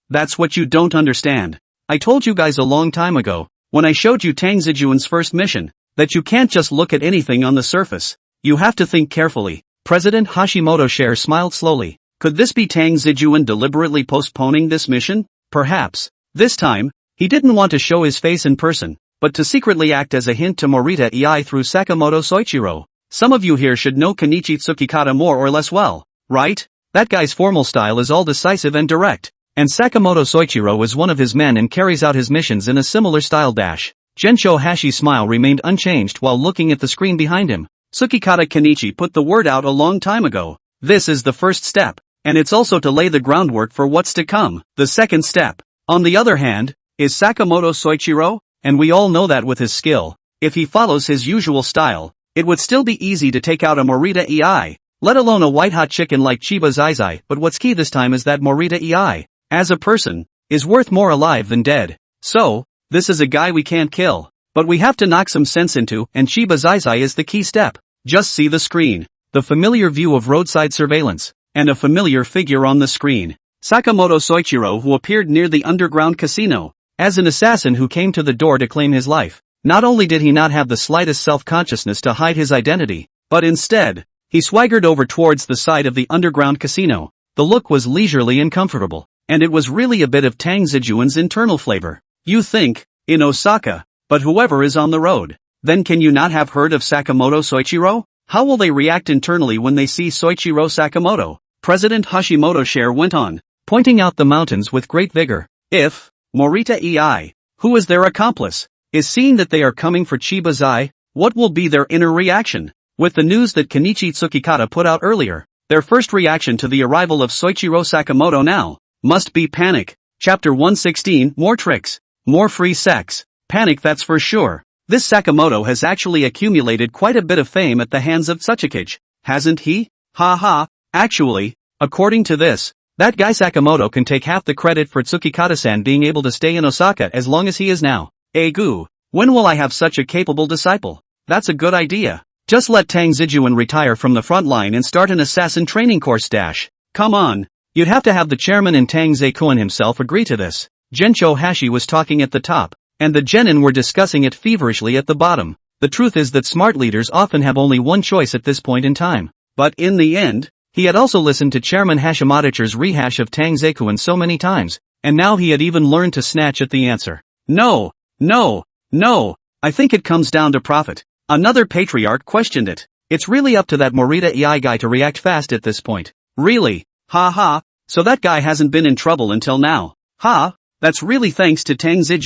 that's what you don't understand. I told you guys a long time ago, when I showed you Tang Ze first mission, that you can't just look at anything on the surface. You have to think carefully. President Hashimoto smiled slowly. Could this be Tang Ze deliberately postponing this mission? Perhaps. This time, he didn't want to show his face in person, but to secretly act as a hint to Morita ei through Sakamoto Soichiro. Some of you here should know Kenichi Tsukikata more or less well, right? That guy's formal style is all decisive and direct, and Sakamoto Soichiro is one of his men and carries out his missions in a similar style. Gensho Hashi's smile remained unchanged while looking at the screen behind him. Tsukikata Kenichi put the word out a long time ago. This is the first step, and it's also to lay the groundwork for what's to come, the second step. On the other hand, is Sakamoto Soichiro, and we all know that with his skill, if he follows his usual style, it would still be easy to take out a Morita ei, let alone a white-hot chicken like Chiba Zai, but what's key this time is that Morita ei, as a person, is worth more alive than dead. So, this is a guy we can't kill, but we have to knock some sense into, and Chiba Zai is the key step. Just see the screen, the familiar view of roadside surveillance, and a familiar figure on the screen. Sakamoto Soichiro, who appeared near the underground casino, as an assassin who came to the door to claim his life. Not only did he not have the slightest self-consciousness to hide his identity, but instead, he swaggered over towards the side of the underground casino. The look was leisurely and comfortable, and it was really a bit of Tang Ze internal flavor. You think, in Osaka, but whoever is on the road, then can you not have heard of Sakamoto Soichiro? How will they react internally when they see Soichiro Sakamoto? President Hashimoto went on, pointing out the mountains with great vigor. If Morita ei, who is their accomplice, is seeing that they are coming for Chiba Zai, what will be their inner reaction? With the news that Kenichi Tsukikata put out earlier, their first reaction to the arrival of Soichiro Sakamoto now must be panic. Chapter 116, More Tricks. More free sex. Panic, that's for sure. This Sakamoto has actually accumulated quite a bit of fame at the hands of Tsukikage, hasn't he? Ha. Actually, according to this, that guy Sakamoto can take half the credit for Tsukikata-san being able to stay in Osaka as long as he is now. Goo. When will I have such a capable disciple? That's a good idea. Just let Tang Ze retire from the front line and start an assassin training course. Come on. You'd have to have the chairman and Tang Ze himself agree to this. Gencho Hashi was talking at the top, and the genin were discussing it feverishly at the bottom. The truth is that smart leaders often have only one choice at this point in time. But in the end, he had also listened to Chairman Hashimoto's rehash of Tang Ze so many times, and now he had even learned to snatch at the answer. No. I think it comes down to profit. Another patriarch questioned it. It's really up to that Morita EI guy to react fast at this point. Really? Ha. So that guy hasn't been in trouble until now. Ha. That's really thanks to Tang Ze.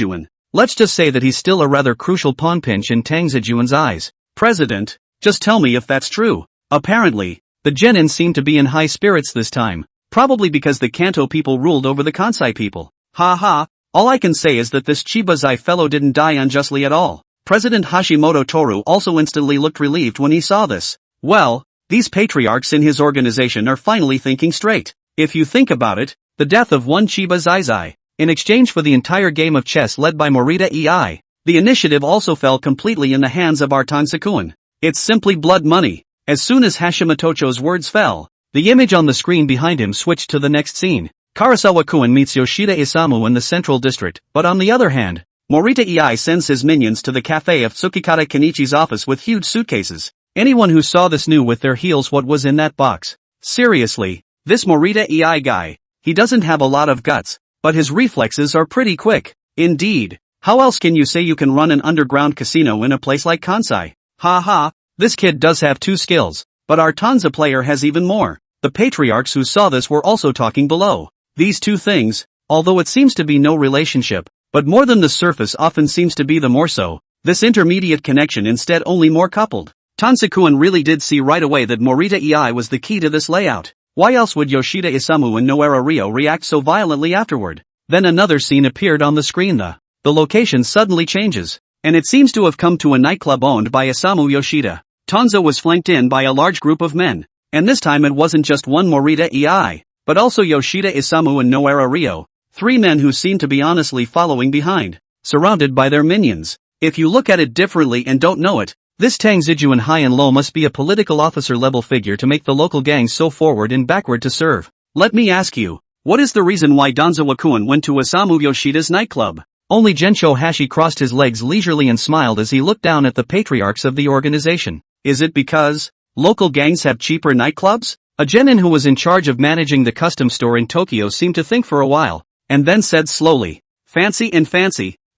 Let's just say that he's still a rather crucial pawn pinch in Tang Ze's eyes. President, just tell me if that's true. Apparently, the genin seemed to be in high spirits this time. Probably because the Kanto people ruled over the Kansai people. Ha. All I can say is that this Chiba Zai fellow didn't die unjustly at all. President Hashimoto Toru also instantly looked relieved when he saw this. Well, these patriarchs in his organization are finally thinking straight. If you think about it, the death of one Chiba Zai, in exchange for the entire game of chess led by Morita EI, the initiative also fell completely in the hands of our Tangoa. It's simply blood money. As soon as Hashimoto's words fell, the image on the screen behind him switched to the next scene. Karasawa-kun meets Yoshida Isamu in the central district, but on the other hand, Morita EI sends his minions to the cafe of Tsukikata Kenichi's office with huge suitcases. Anyone who saw this knew with their heels what was in that box. Seriously, this Morita EI guy, he doesn't have a lot of guts, but his reflexes are pretty quick. Indeed, how else can you say you can run an underground casino in a place like Kansai? Ha, this kid does have two skills, but our Tanza player has even more. The patriarchs who saw this were also talking below. These two things, although it seems to be no relationship, but more than the surface often seems to be the more so, this intermediate connection instead only more coupled. Tangoa really did see right away that Morita EI was the key to this layout. Why else would Yoshida Isamu and Noara Ryo react so violently afterward? Then another scene appeared on the screen. The location suddenly changes, and it seems to have come to a nightclub owned by Isamu Yoshida. Tanza was flanked in by a large group of men, and this time it wasn't just one Morita EI, but also Yoshida Isamu and Noara Ryo, three men who seemed to be honestly following behind, surrounded by their minions. If you look at it differently and don't know it, this Tang Ze high and low must be a political officer level figure to make the local gangs so forward and backward to serve. Let me ask you, what is the reason why Danzawa-kun went to Isamu Yoshida's nightclub? Only Gencho Hashi crossed his legs leisurely and smiled as he looked down at the patriarchs of the organization. Is it because local gangs have cheaper nightclubs? A genin who was in charge of managing the custom store in Tokyo seemed to think for a while, and then said slowly, fancy,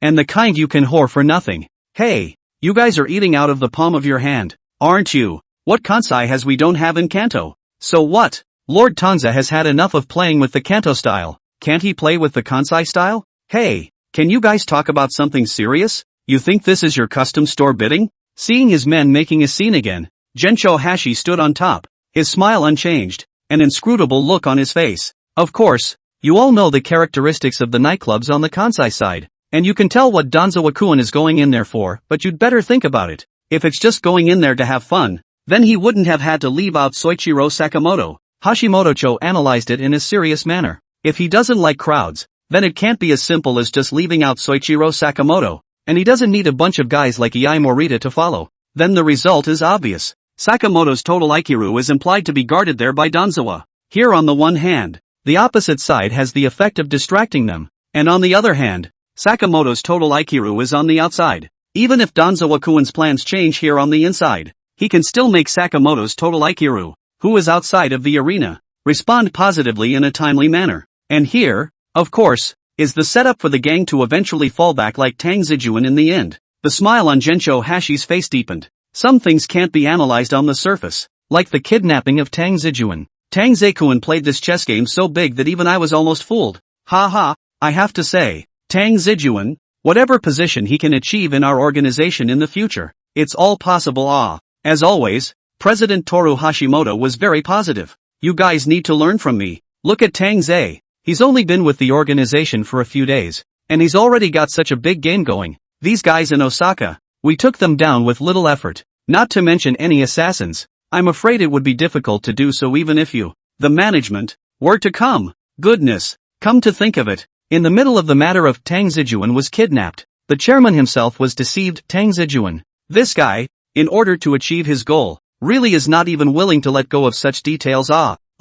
and the kind you can whore for nothing. Hey, you guys are eating out of the palm of your hand, aren't you? What Kansai has we don't have in Kanto? So what? Lord Tanza has had enough of playing with the Kanto style. Can't he play with the Kansai style? Hey, can you guys talk about something serious? You think this is your custom store bidding? Seeing his men making a scene again, Gencho Hashi stood on top, his smile unchanged, an inscrutable look on his face. Of course, you all know the characteristics of the nightclubs on the Kansai side, and you can tell what Danzawa-kun is going in there for, but you'd better think about it. If it's just going in there to have fun, then he wouldn't have had to leave out Soichiro Sakamoto. Hashimoto analyzed it in a serious manner. If he doesn't like crowds, then it can't be as simple as just leaving out Soichiro Sakamoto, and he doesn't need a bunch of guys like Ei Morita to follow. Then the result is obvious. Sakamoto's total Aikiru is implied to be guarded there by Danzawa. Here on the one hand, the opposite side has the effect of distracting them, and on the other hand, Sakamoto's total Aikiru is on the outside. Even if Danzawa-kun's plans change here on the inside, he can still make Sakamoto's total Aikiru, who is outside of the arena, respond positively in a timely manner. And here, of course, is the setup for the gang to eventually fall back like Tang Ze in the end. The smile on Gencho Hashi's face deepened. Some things can't be analyzed on the surface, like the kidnapping of Tang Ze. Tang Ze-kun played this chess game so big that even I was almost fooled. Ha, I have to say, Tang Ze, whatever position he can achieve in our organization in the future, it's all possible. As always, President Toru Hashimoto was very positive. You guys need to learn from me. Look at Tang Ze. He's only been with the organization for a few days, and he's already got such a big game going. These guys in Osaka, we took them down with little effort, not to mention any assassins. I'm afraid it would be difficult to do so even if you, the management, were to come. Goodness, come to think of it, in the middle of the matter of Tang Zijuan was kidnapped. The chairman himself was deceived. Tang Zijuan. This guy, in order to achieve his goal, really is not even willing to let go of such details.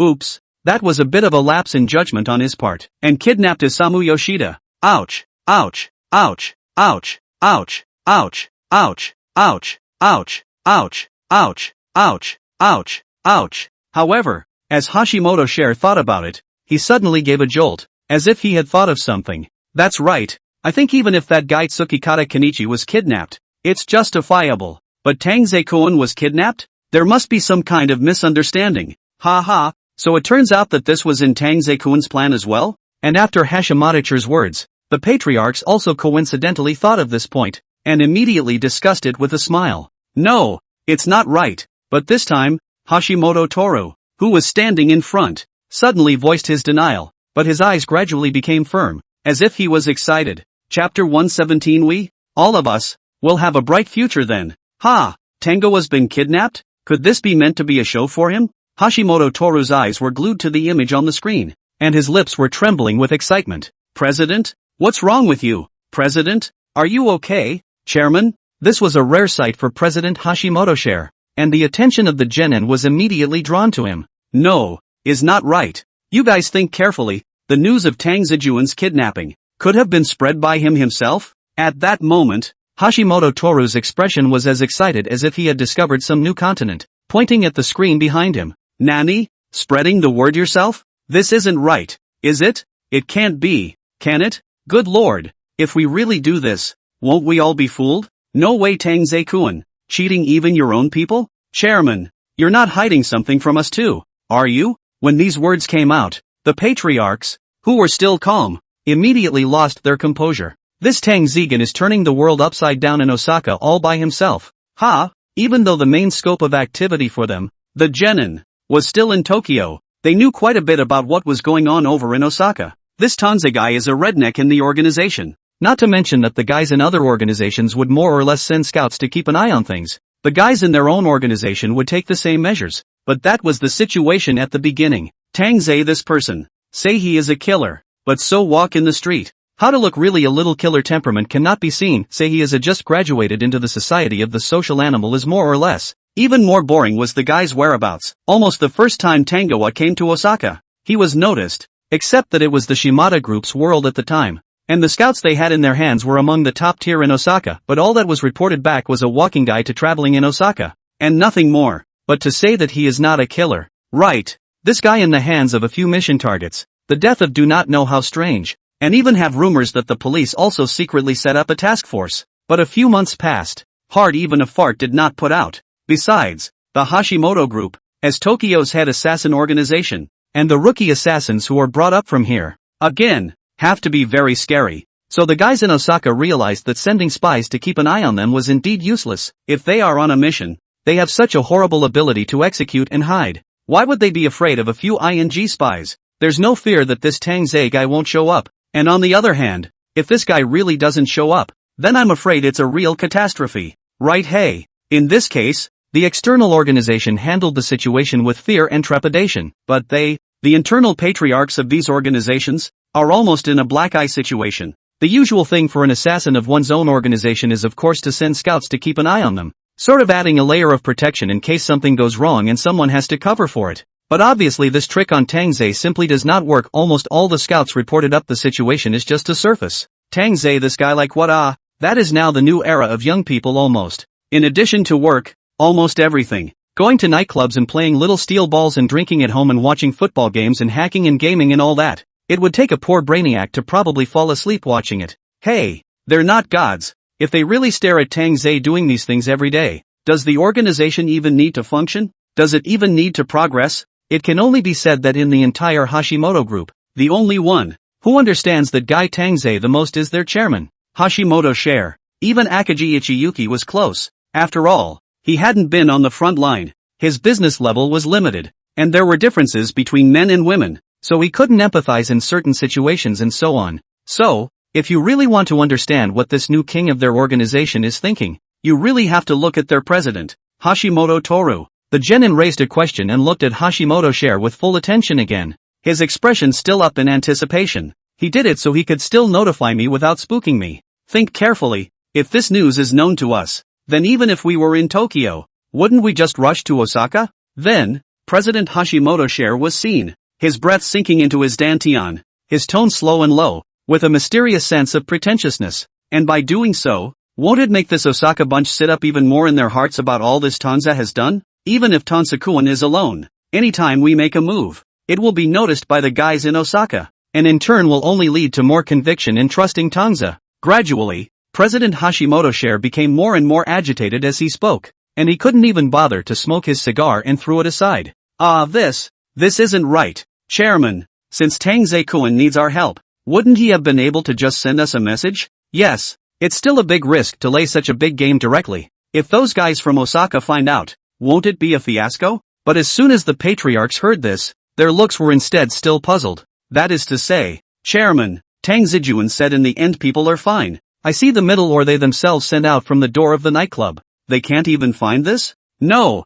Oops, that was a bit of a lapse in judgment on his part. And kidnapped Isamu Yoshida. Ouch, ouch, ouch, ouch, ouch, ouch, ouch, ouch, ouch, ouch, ouch, ouch, ouch, ouch. However, as Hashimoto Share thought about it, he suddenly gave a jolt, as if he had thought of something. That's right, I think even if that guy Tsukikata Kenichi was kidnapped, it's justifiable. But Tang Ze-kun was kidnapped? There must be some kind of misunderstanding. Ha ha, so it turns out that this was in Tang Ze-kun's plan as well? And after Hashimoto's words, the patriarchs also coincidentally thought of this point, and immediately discussed it with a smile. No, it's not right. But this time, Hashimoto Toru, who was standing in front, suddenly voiced his denial, but his eyes gradually became firm, as if he was excited. Chapter 117. We, all of us, will have a bright future then. Ha! Tangoa's been kidnapped? Could this be meant to be a show for him? Hashimoto Toru's eyes were glued to the image on the screen, and his lips were trembling with excitement. President? What's wrong with you? President? Are you okay? Chairman? This was a rare sight for President Hashimoto Share, and the attention of the genin was immediately drawn to him. No, is not right. You guys think carefully. The news of Tang Zijuan's kidnapping could have been spread by him himself? At that moment, Hashimoto Toru's expression was as excited as if he had discovered some new continent, pointing at the screen behind him. Nani? Spreading the word yourself? This isn't right, is it? It can't be, can it? Good lord, if we really do this, won't we all be fooled? No way. Tang Ze-kun, cheating even your own people? Chairman, you're not hiding something from us too, are you? When these words came out, the patriarchs, who were still calm, immediately lost their composure. This Tang Zegan is turning the world upside down in Osaka all by himself. Ha! Even though the main scope of activity for them, the genin, was still in Tokyo, they knew quite a bit about what was going on over in Osaka. This Tanze guy is a redneck in the organization. Not to mention that the guys in other organizations would more or less send scouts to keep an eye on things. The guys in their own organization would take the same measures. But that was the situation at the beginning. Tang Ze, this person, say he is a killer, but so walk in the street. How to look really a little killer temperament cannot be seen. Say he is a just graduated into the society of the social animal is more or less. Even more boring was the guy's whereabouts. Almost the first time Tangoa came to Osaka, he was noticed, except that it was the Shimada group's world at the time, and the scouts they had in their hands were among the top tier in Osaka, but all that was reported back was a walking guide to traveling in Osaka, and nothing more. But to say that he is not a killer, right? This guy in the hands of a few mission targets, the death of do not know how strange, and even have rumors that the police also secretly set up a task force. But a few months passed, hard even a fart did not put out. Besides, the Hashimoto group, as Tokyo's head assassin organization, and the rookie assassins who are brought up from here, again, have to be very scary. So the guys in Osaka realized that sending spies to keep an eye on them was indeed useless. If they are on a mission, they have such a horrible ability to execute and hide. Why would they be afraid of a few ING spies? There's no fear that this Tang Ze guy won't show up. And on the other hand, if this guy really doesn't show up, then I'm afraid it's a real catastrophe. Right? Hey, in this case, the external organization handled the situation with fear and trepidation, but they, the internal patriarchs of these organizations, are almost in a black eye situation. The usual thing for an assassin of one's own organization is of course to send scouts to keep an eye on them, sort of adding a layer of protection in case something goes wrong and someone has to cover for it. But obviously this trick on Tang Ze simply does not work. Almost all the scouts reported up the situation is just a surface. Tang Ze, this guy like what? That is now the new era of young people almost. In addition to work, almost everything. Going to nightclubs and playing little steel balls and drinking at home and watching football games and hacking and gaming and all that. It would take a poor brainiac to probably fall asleep watching it. Hey, they're not gods. If they really stare at Tang Ze doing these things every day, does the organization even need to function? Does it even need to progress? It can only be said that in the entire Hashimoto group, the only one who understands that guy Tang Ze the most is their chairman, Hashimoto Share. Even Akagi Ichiyuki was close. After all, he hadn't been on the front line, his business level was limited, and there were differences between men and women, so he couldn't empathize in certain situations and so on. So, if you really want to understand what this new king of their organization is thinking, you really have to look at their president, Hashimoto Toru. The genin raised a question and looked at Hashimoto share with full attention again, his expression still up in anticipation. He did it so he could still notify me without spooking me. Think carefully, if this news is known to us, then even if we were in Tokyo, wouldn't we just rush to Osaka? Then, President Hashimoto share was seen, his breath sinking into his dantian, his tone slow and low, with a mysterious sense of pretentiousness, and by doing so, won't it make this Osaka bunch sit up even more in their hearts about all this Tang Ze has done? Even if Tang Ze is alone, anytime we make a move, it will be noticed by the guys in Osaka, and in turn will only lead to more conviction in trusting Tang Ze. Gradually, President Hashimoto share became more and more agitated as he spoke, and he couldn't even bother to smoke his cigar and threw it aside. This isn't right, Chairman. Since Tang Ze-kun needs our help, wouldn't he have been able to just send us a message? Yes, it's still a big risk to lay such a big game directly. If those guys from Osaka find out, won't it be a fiasco? But as soon as the patriarchs heard this, their looks were instead still puzzled. That is to say, Chairman, Tang Ze said in the end people are fine. I see the middle or they themselves sent out from the door of the nightclub. They can't even find this? No.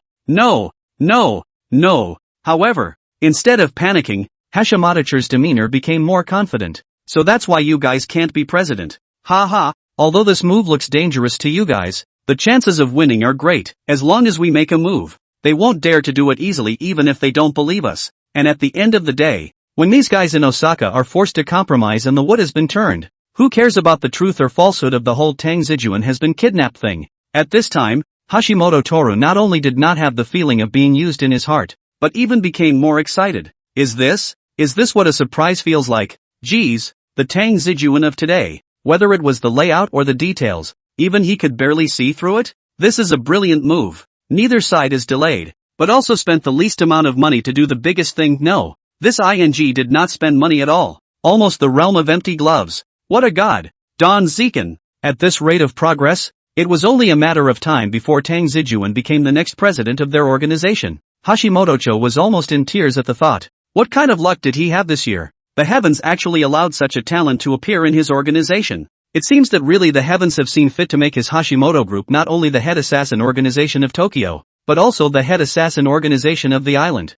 However, instead of panicking, Hashimoto's demeanor became more confident. So that's why you guys can't be president. Although this move looks dangerous to you guys, the chances of winning are great. As long as we make a move, they won't dare to do it easily even if they don't believe us. And at the end of the day, when these guys in Osaka are forced to compromise and the wood has been turned, who cares about the truth or falsehood of the whole Tang Ze has been kidnapped thing? At this time, Hashimoto Toru not only did not have the feeling of being used in his heart, but even became more excited. Is this what a surprise feels like? Geez, the Tang Ze of today, whether it was the layout or the details, even he could barely see through it? This is a brilliant move. Neither side is delayed, but also spent the least amount of money to do the biggest thing. No, this ING did not spend money at all. Almost the realm of empty gloves. What a god. Don Zekin. At this rate of progress, it was only a matter of time before Tang Ze became the next president of their organization. Hashimoto was almost in tears at the thought. What kind of luck did he have this year? The heavens actually allowed such a talent to appear in his organization. It seems that really the heavens have seen fit to make his Hashimoto group not only the head assassin organization of Tokyo, but also the head assassin organization of the island.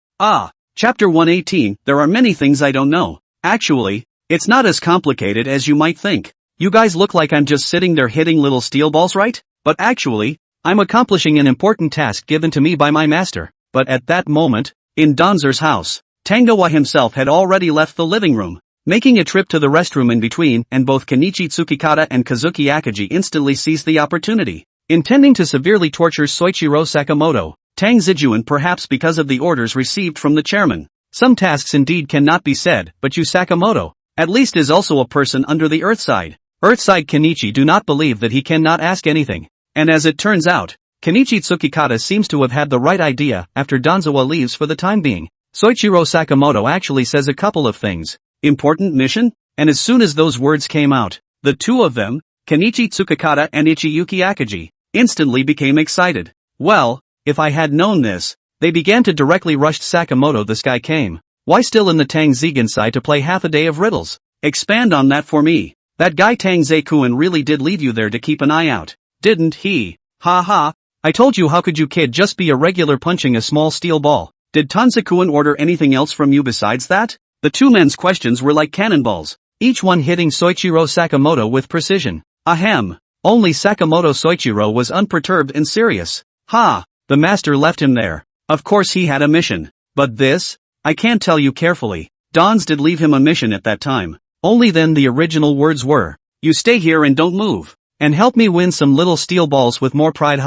Chapter 118, there are many things I don't know. Actually, it's not as complicated as you might think. You guys look like I'm just sitting there hitting little steel balls, right? But actually, I'm accomplishing an important task given to me by my master. But at that moment, in Donzer's house, Tangoa himself had already left the living room, making a trip to the restroom in between, and both Kenichi Tsukikata and Kazuki Akaji instantly seized the opportunity, intending to severely torture Soichiro Sakamoto, Tang Ze perhaps because of the orders received from the chairman. Some tasks indeed cannot be said, but you Sakamoto, at least is also a person under the Earthside. Earthside Kenichi do not believe that he cannot ask anything. And as it turns out, Kenichi Tsukikata seems to have had the right idea after Donzawa leaves for the time being. Soichiro Sakamoto actually says a couple of things. Important mission? And as soon as those words came out, the two of them, Kenichi Tsukikata and Ichiyuki Akaji, instantly became excited. Well, if I had known this, they began to directly rush Sakamoto. This guy came. Why still in the Tang Zegansai to play half a day of riddles? Expand on that for me. That guy Tang Ze-kun really did leave you there to keep an eye out, didn't he? I told you, how could you kid just be a regular punching a small steel ball? Did Tanze-kun order anything else from you besides that? The two men's questions were like cannonballs, each one hitting Soichiro Sakamoto with precision. Ahem. Only Sakamoto Soichiro was unperturbed and serious. The master left him there. Of course he had a mission. But this? I can't tell you carefully. Dons did leave him a mission at that time. Only then the original words were, you stay here and don't move, and help me win some little steel balls with more pride.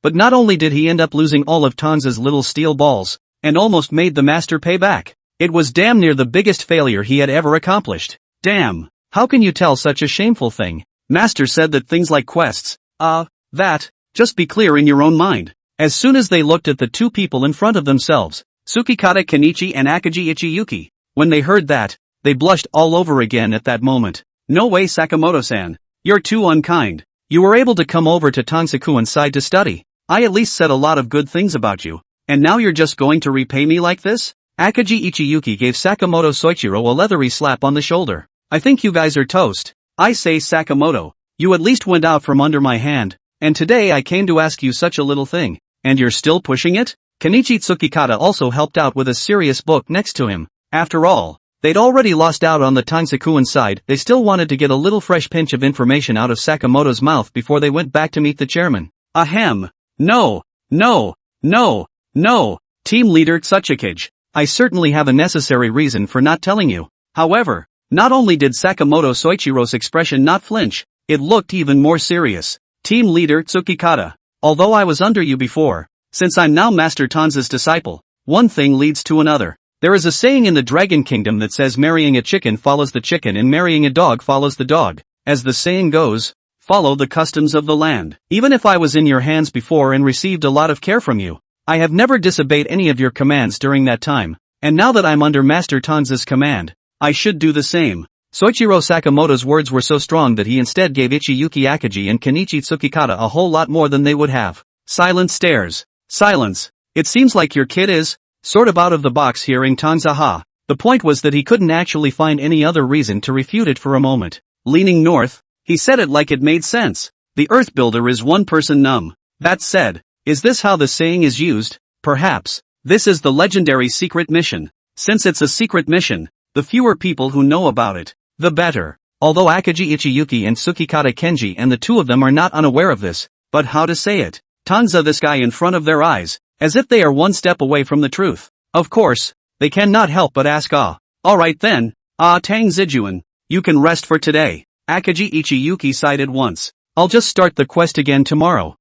But not only did he end up losing all of Tanza's little steel balls, and almost made the master pay back. It was damn near the biggest failure he had ever accomplished. Damn, how can you tell such a shameful thing? Master said that things like quests, just be clear in your own mind. As soon as they looked at the two people in front of themselves, Tsukikata Kenichi and Akaji Ichiyuki, when they heard that, they blushed all over again at that moment. No way, Sakamoto-san. You're too unkind. You were able to come over to Tangze-kun's side to study. I at least said a lot of good things about you. And now you're just going to repay me like this? Akaji Ichiyuki gave Sakamoto Soichiro a leathery slap on the shoulder. I think you guys are toast. I say Sakamoto, you at least went out from under my hand, and today I came to ask you such a little thing, and you're still pushing it? Kenichi Tsukikata also helped out with a serious book next to him. After all, they'd already lost out on the Tangze side, they still wanted to get a little fresh pinch of information out of Sakamoto's mouth before they went back to meet the chairman. Ahem. No. Team leader Tsukikage. I certainly have a necessary reason for not telling you. However, not only did Sakamoto Soichiro's expression not flinch, it looked even more serious. Team leader Tsukikata. Although I was under you before, since I'm now Master Tanza's disciple, one thing leads to another. There is a saying in the Dragon Kingdom that says marrying a chicken follows the chicken and marrying a dog follows the dog. As the saying goes, follow the customs of the land. Even if I was in your hands before and received a lot of care from you, I have never disobeyed any of your commands during that time, and now that I'm under Master Tanza's command, I should do the same. Soichiro Sakamoto's words were so strong that he instead gave Ichiyuki Akaji and Kenichi Tsukikata a whole lot more than they would have. Silent stares. Silence. It seems like your kid is sort of out of the box hearing Tangze ha. The point was that he couldn't actually find any other reason to refute it for a moment. Leaning north, he said it like it made sense. The Earth Builder is one person numb. That said, is this how the saying is used? Perhaps. This is the legendary secret mission. Since it's a secret mission, the fewer people who know about it, the better. Although Akaji Ichiyuki and Tsukikata Kenji and the two of them are not unaware of this, but how to say it? Tangze this guy in front of their eyes, as if they are one step away from the truth. Of course, they cannot help but ask Alright then, Tang Zijuan, you can rest for today. Akaji Ichiyuki sighed once. I'll just start the quest again tomorrow.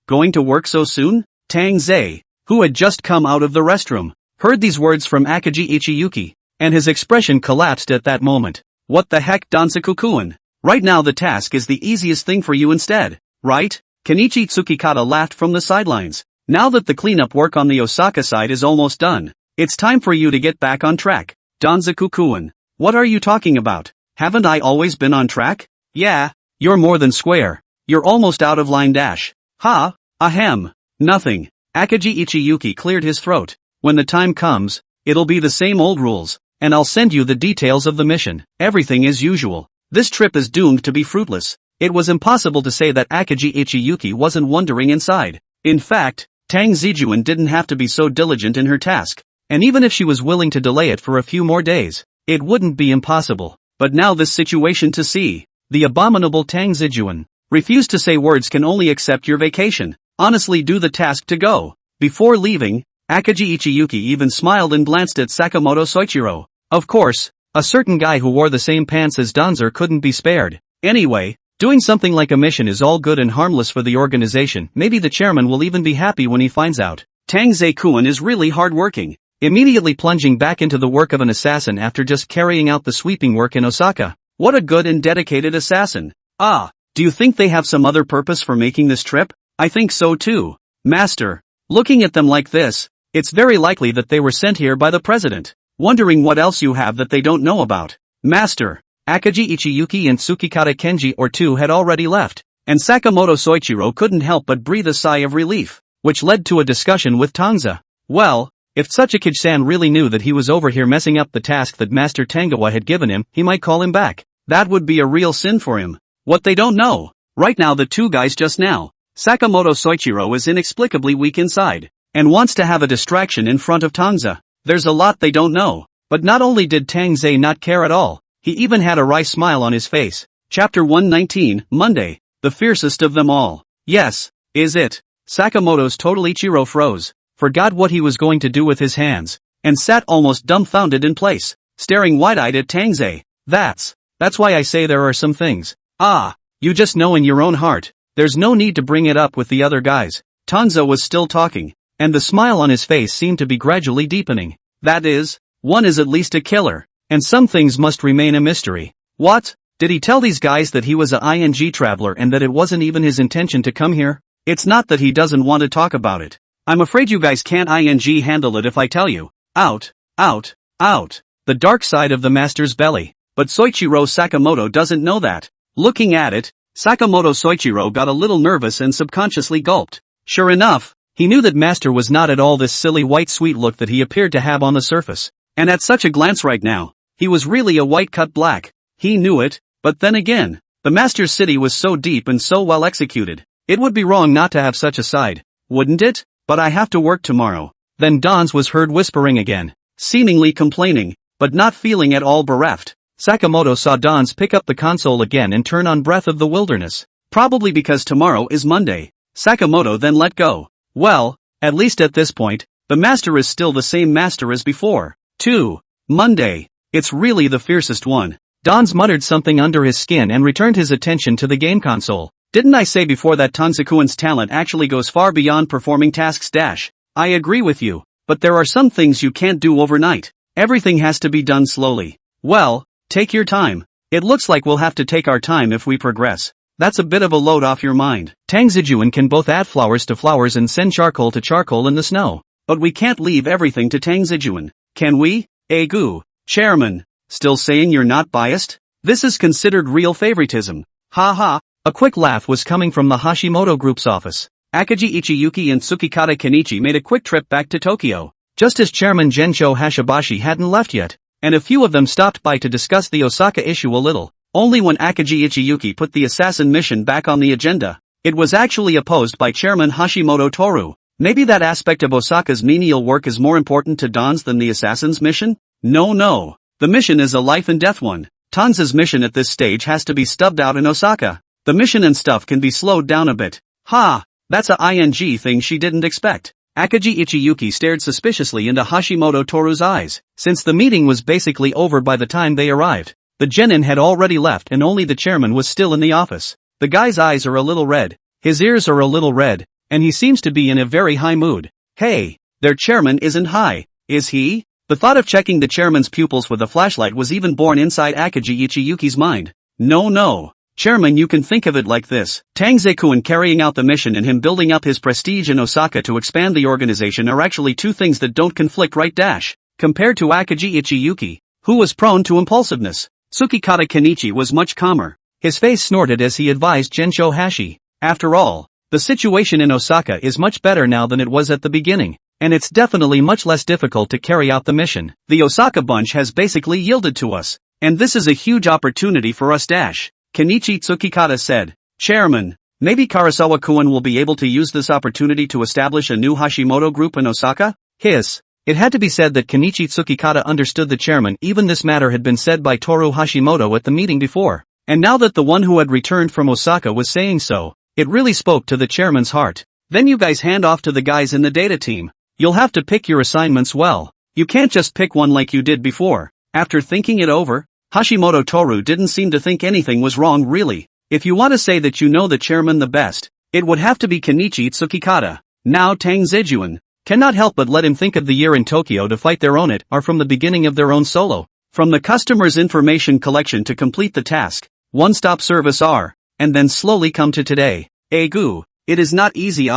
Going to work so soon? Tang Ze, who had just come out of the restroom, heard these words from Akaji Ichiyuki, and his expression collapsed at that moment. What the heck, Dansaku-kun? Right now the task is the easiest thing for you instead, right? Kenichi Tsukikata laughed from the sidelines. Now that the cleanup work on the Osaka side is almost done, it's time for you to get back on track. Dansaku-kun, what are you talking about? Haven't I always been on track? Yeah, you're more than square. You're almost out of line dash. Ha, ahem, nothing. Akaji Ichiyuki cleared his throat. When the time comes, it'll be the same old rules, and I'll send you the details of the mission. Everything as usual. This trip is doomed to be fruitless. It was impossible to say that Akaji Ichiyuki wasn't wondering inside. In fact, Tang Zijuan didn't have to be so diligent in her task, and even if she was willing to delay it for a few more days, it wouldn't be impossible. But now this situation to see. The abominable Tang Zijuan refused to say words can only accept your vacation. Honestly do the task to go. Before leaving, Akaji Ichiyuki even smiled and glanced at Sakamoto Soichiro. Of course, a certain guy who wore the same pants as Danzer couldn't be spared. Anyway, doing something like a mission is all good and harmless for the organization. Maybe the chairman will even be happy when he finds out. Tang Ze-kun is really hardworking, immediately plunging back into the work of an assassin after just carrying out the sweeping work in Osaka. What a good and dedicated assassin. Do you think they have some other purpose for making this trip? I think so too. Master, looking at them like this, it's very likely that they were sent here by the president. Wondering what else you have that they don't know about. Master, Akaji Ichiyuki and Tsukikata Kenji or two had already left, and Sakamoto Soichiro couldn't help but breathe a sigh of relief, which led to a discussion with Tangze. Well, if Tsukikage-san really knew that he was over here messing up the task that Master Tangoa had given him, he might call him back. That would be a real sin for him. What they don't know. Right now the two guys just now. Sakamoto Soichiro is inexplicably weak inside, and wants to have a distraction in front of Tangze. There's a lot they don't know. But not only did Tang Ze not care at all, he even had a wry smile on his face. Chapter 119, Monday. The fiercest of them all. Yes, is it? Sakamoto's total Ichiro froze, forgot what he was going to do with his hands, and sat almost dumbfounded in place, staring wide-eyed at Tang Ze. That's why I say there are some things. You just know in your own heart. There's no need to bring it up with the other guys. Tangze was still talking, and the smile on his face seemed to be gradually deepening. That is, one is at least a killer, and some things must remain a mystery. What? Did he tell these guys that he was a ING traveler and that it wasn't even his intention to come here? It's not that he doesn't want to talk about it. I'm afraid you guys can't ING handle it if I tell you. Out. The dark side of the master's belly. But Soichiro Sakamoto doesn't know that. Looking at it, Sakamoto Soichiro got a little nervous and subconsciously gulped. Sure enough, He knew that Master was not at all this silly white sweet look that he appeared to have on the surface. And at such a glance right now, he was really a white cut black. He knew it, but then again, the Master's city was so deep and so well executed. It would be wrong not to have such a side, wouldn't it? But I have to work tomorrow. Then Don's was heard whispering again, seemingly complaining, but not feeling at all bereft. Sakamoto saw Don's pick up the console again and turn on Breath of the Wilderness. Probably because tomorrow is Monday. Sakamoto then let go. Well, at least at this point, the Master is still the same Master as before. 2. Monday. It's really the fiercest one. Don's muttered something under his skin and returned his attention to the game console. Didn't I say before that Tanzakuan's talent actually goes far beyond performing tasks? I agree with you, but there are some things you can't do overnight. Everything has to be done slowly. Well, take your time. It looks like we'll have to take our time if we progress. That's a bit of a load off your mind. Tang Ze can both add flowers to flowers and send charcoal to charcoal in the snow. But we can't leave everything to Tang Ze, can we? Egu, Chairman. Still saying you're not biased? This is considered real favoritism. Ha ha. A quick laugh was coming from the Hashimoto group's office. Akagi Ichiyuki and Tsukikata Kenichi made a quick trip back to Tokyo, just as Chairman Gensho Hashibashi hadn't left yet, and a few of them stopped by to discuss the Osaka issue a little. Only when Akagi Ichiyuki put the assassin mission back on the agenda, it was actually opposed by Chairman Hashimoto Toru. Maybe that aspect of Osaka's menial work is more important to Don's than the assassin's mission? No. The mission is a life and death one. Tanza's mission at this stage has to be stubbed out in Osaka. The mission and stuff can be slowed down a bit. Ha! That's a ing thing she didn't expect. Akagi Ichiyuki stared suspiciously into Hashimoto Toru's eyes. Since the meeting was basically over by the time they arrived, the genin had already left and only the chairman was still in the office. The guy's eyes are a little red, his ears are a little red, and he seems to be in a very high mood. Hey, their chairman isn't high, is he? The thought of checking the chairman's pupils with a flashlight was even born inside Akagi Ichiyuki's mind. No. Chairman, you can think of it like this. Tang Ze-kun carrying out the mission and him building up his prestige in Osaka to expand the organization are actually two things that don't conflict, right? Compared to Akagi Ichiyuki, who was prone to impulsiveness, Tsukikata Kenichi was much calmer. His face snorted as he advised Gensho Hashi. After all, the situation in Osaka is much better now than it was at the beginning, and it's definitely much less difficult to carry out the mission. The Osaka bunch has basically yielded to us, and this is a huge opportunity for us. Kenichi Tsukikata said. Chairman, maybe Karasawa-kun will be able to use this opportunity to establish a new Hashimoto group in Osaka? Hiss. It had to be said that Kenichi Tsukikata understood the chairman. Even this matter had been said by Toru Hashimoto at the meeting before, and now that the one who had returned from Osaka was saying so, it really spoke to the chairman's heart. Then you guys hand off to the guys in the data team. You'll have to pick your assignments well. You can't just pick one like you did before. After thinking it over, Hashimoto Toru didn't seem to think anything was wrong really. If you want to say that you know the chairman the best, it would have to be Kenichi Tsukikata. Now Tang Ze cannot help but let him think of the year in Tokyo to fight their own are from the beginning of their own solo. From the customer's information collection to complete the task, one-stop service and then slowly come to today. Egu, it is not easy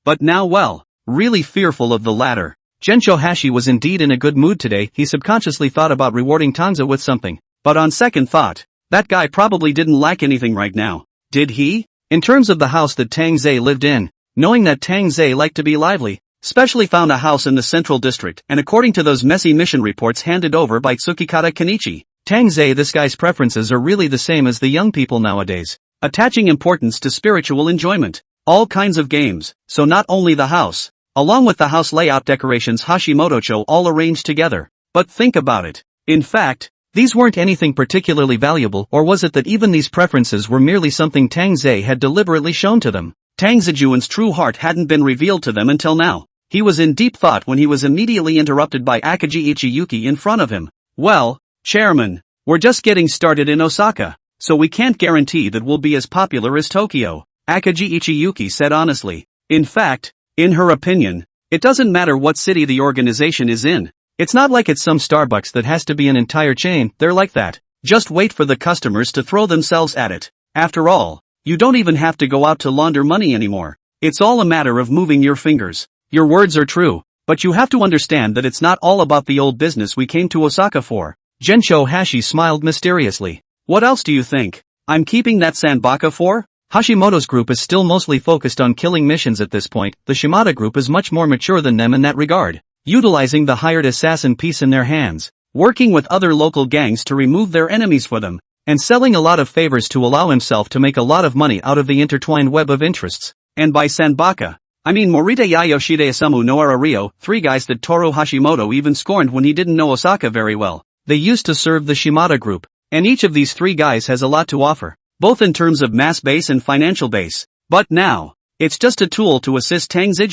but now well, really fearful of the latter. Gensho Hashi was indeed in a good mood today. He subconsciously thought about rewarding Tanza with something. But on second thought, that guy probably didn't lack anything right now, did he? In terms of the house that Tang Ze lived in, knowing that Tang Ze liked to be lively, specially found a house in the central district, and according to those messy mission reports handed over by Tsukikata Kenichi, Tang Ze, this guy's preferences are really the same as the young people nowadays, attaching importance to spiritual enjoyment, all kinds of games, so not only the house, along with the house layout decorations Hashimoto-cho all arranged together. But think about it. In fact, these weren't anything particularly valuable, or was it that even these preferences were merely something Tang Ze had deliberately shown to them? Tang Zejuan's true heart hadn't been revealed to them until now. He was in deep thought when he was immediately interrupted by Akagi Ichiyuki in front of him. Well, Chairman, we're just getting started in Osaka, so we can't guarantee that we'll be as popular as Tokyo, Akagi Ichiyuki said honestly. In fact, in her opinion, it doesn't matter what city the organization is in. It's not like it's some Starbucks that has to be an entire chain. They're like that. Just wait for the customers to throw themselves at it. After all, you don't even have to go out to launder money anymore. It's all a matter of moving your fingers. Your words are true, but you have to understand that it's not all about the old business we came to Osaka for. Gensho Hashi smiled mysteriously. What else do you think I'm keeping that Sanbaka for? Hashimoto's group is still mostly focused on killing missions at this point. The Shimada group is much more mature than them in that regard, utilizing the hired assassin piece in their hands, working with other local gangs to remove their enemies for them, and selling a lot of favors to allow himself to make a lot of money out of the intertwined web of interests. And by Sanbaka, I mean Morita, Yoshida, Isamu, Noara, Ryo, three guys that Toru Hashimoto even scorned when he didn't know Osaka very well. They used to serve the Shimada group, and each of these three guys has a lot to offer, both in terms of mass base and financial base. But now, it's just a tool to assist Tang Ze.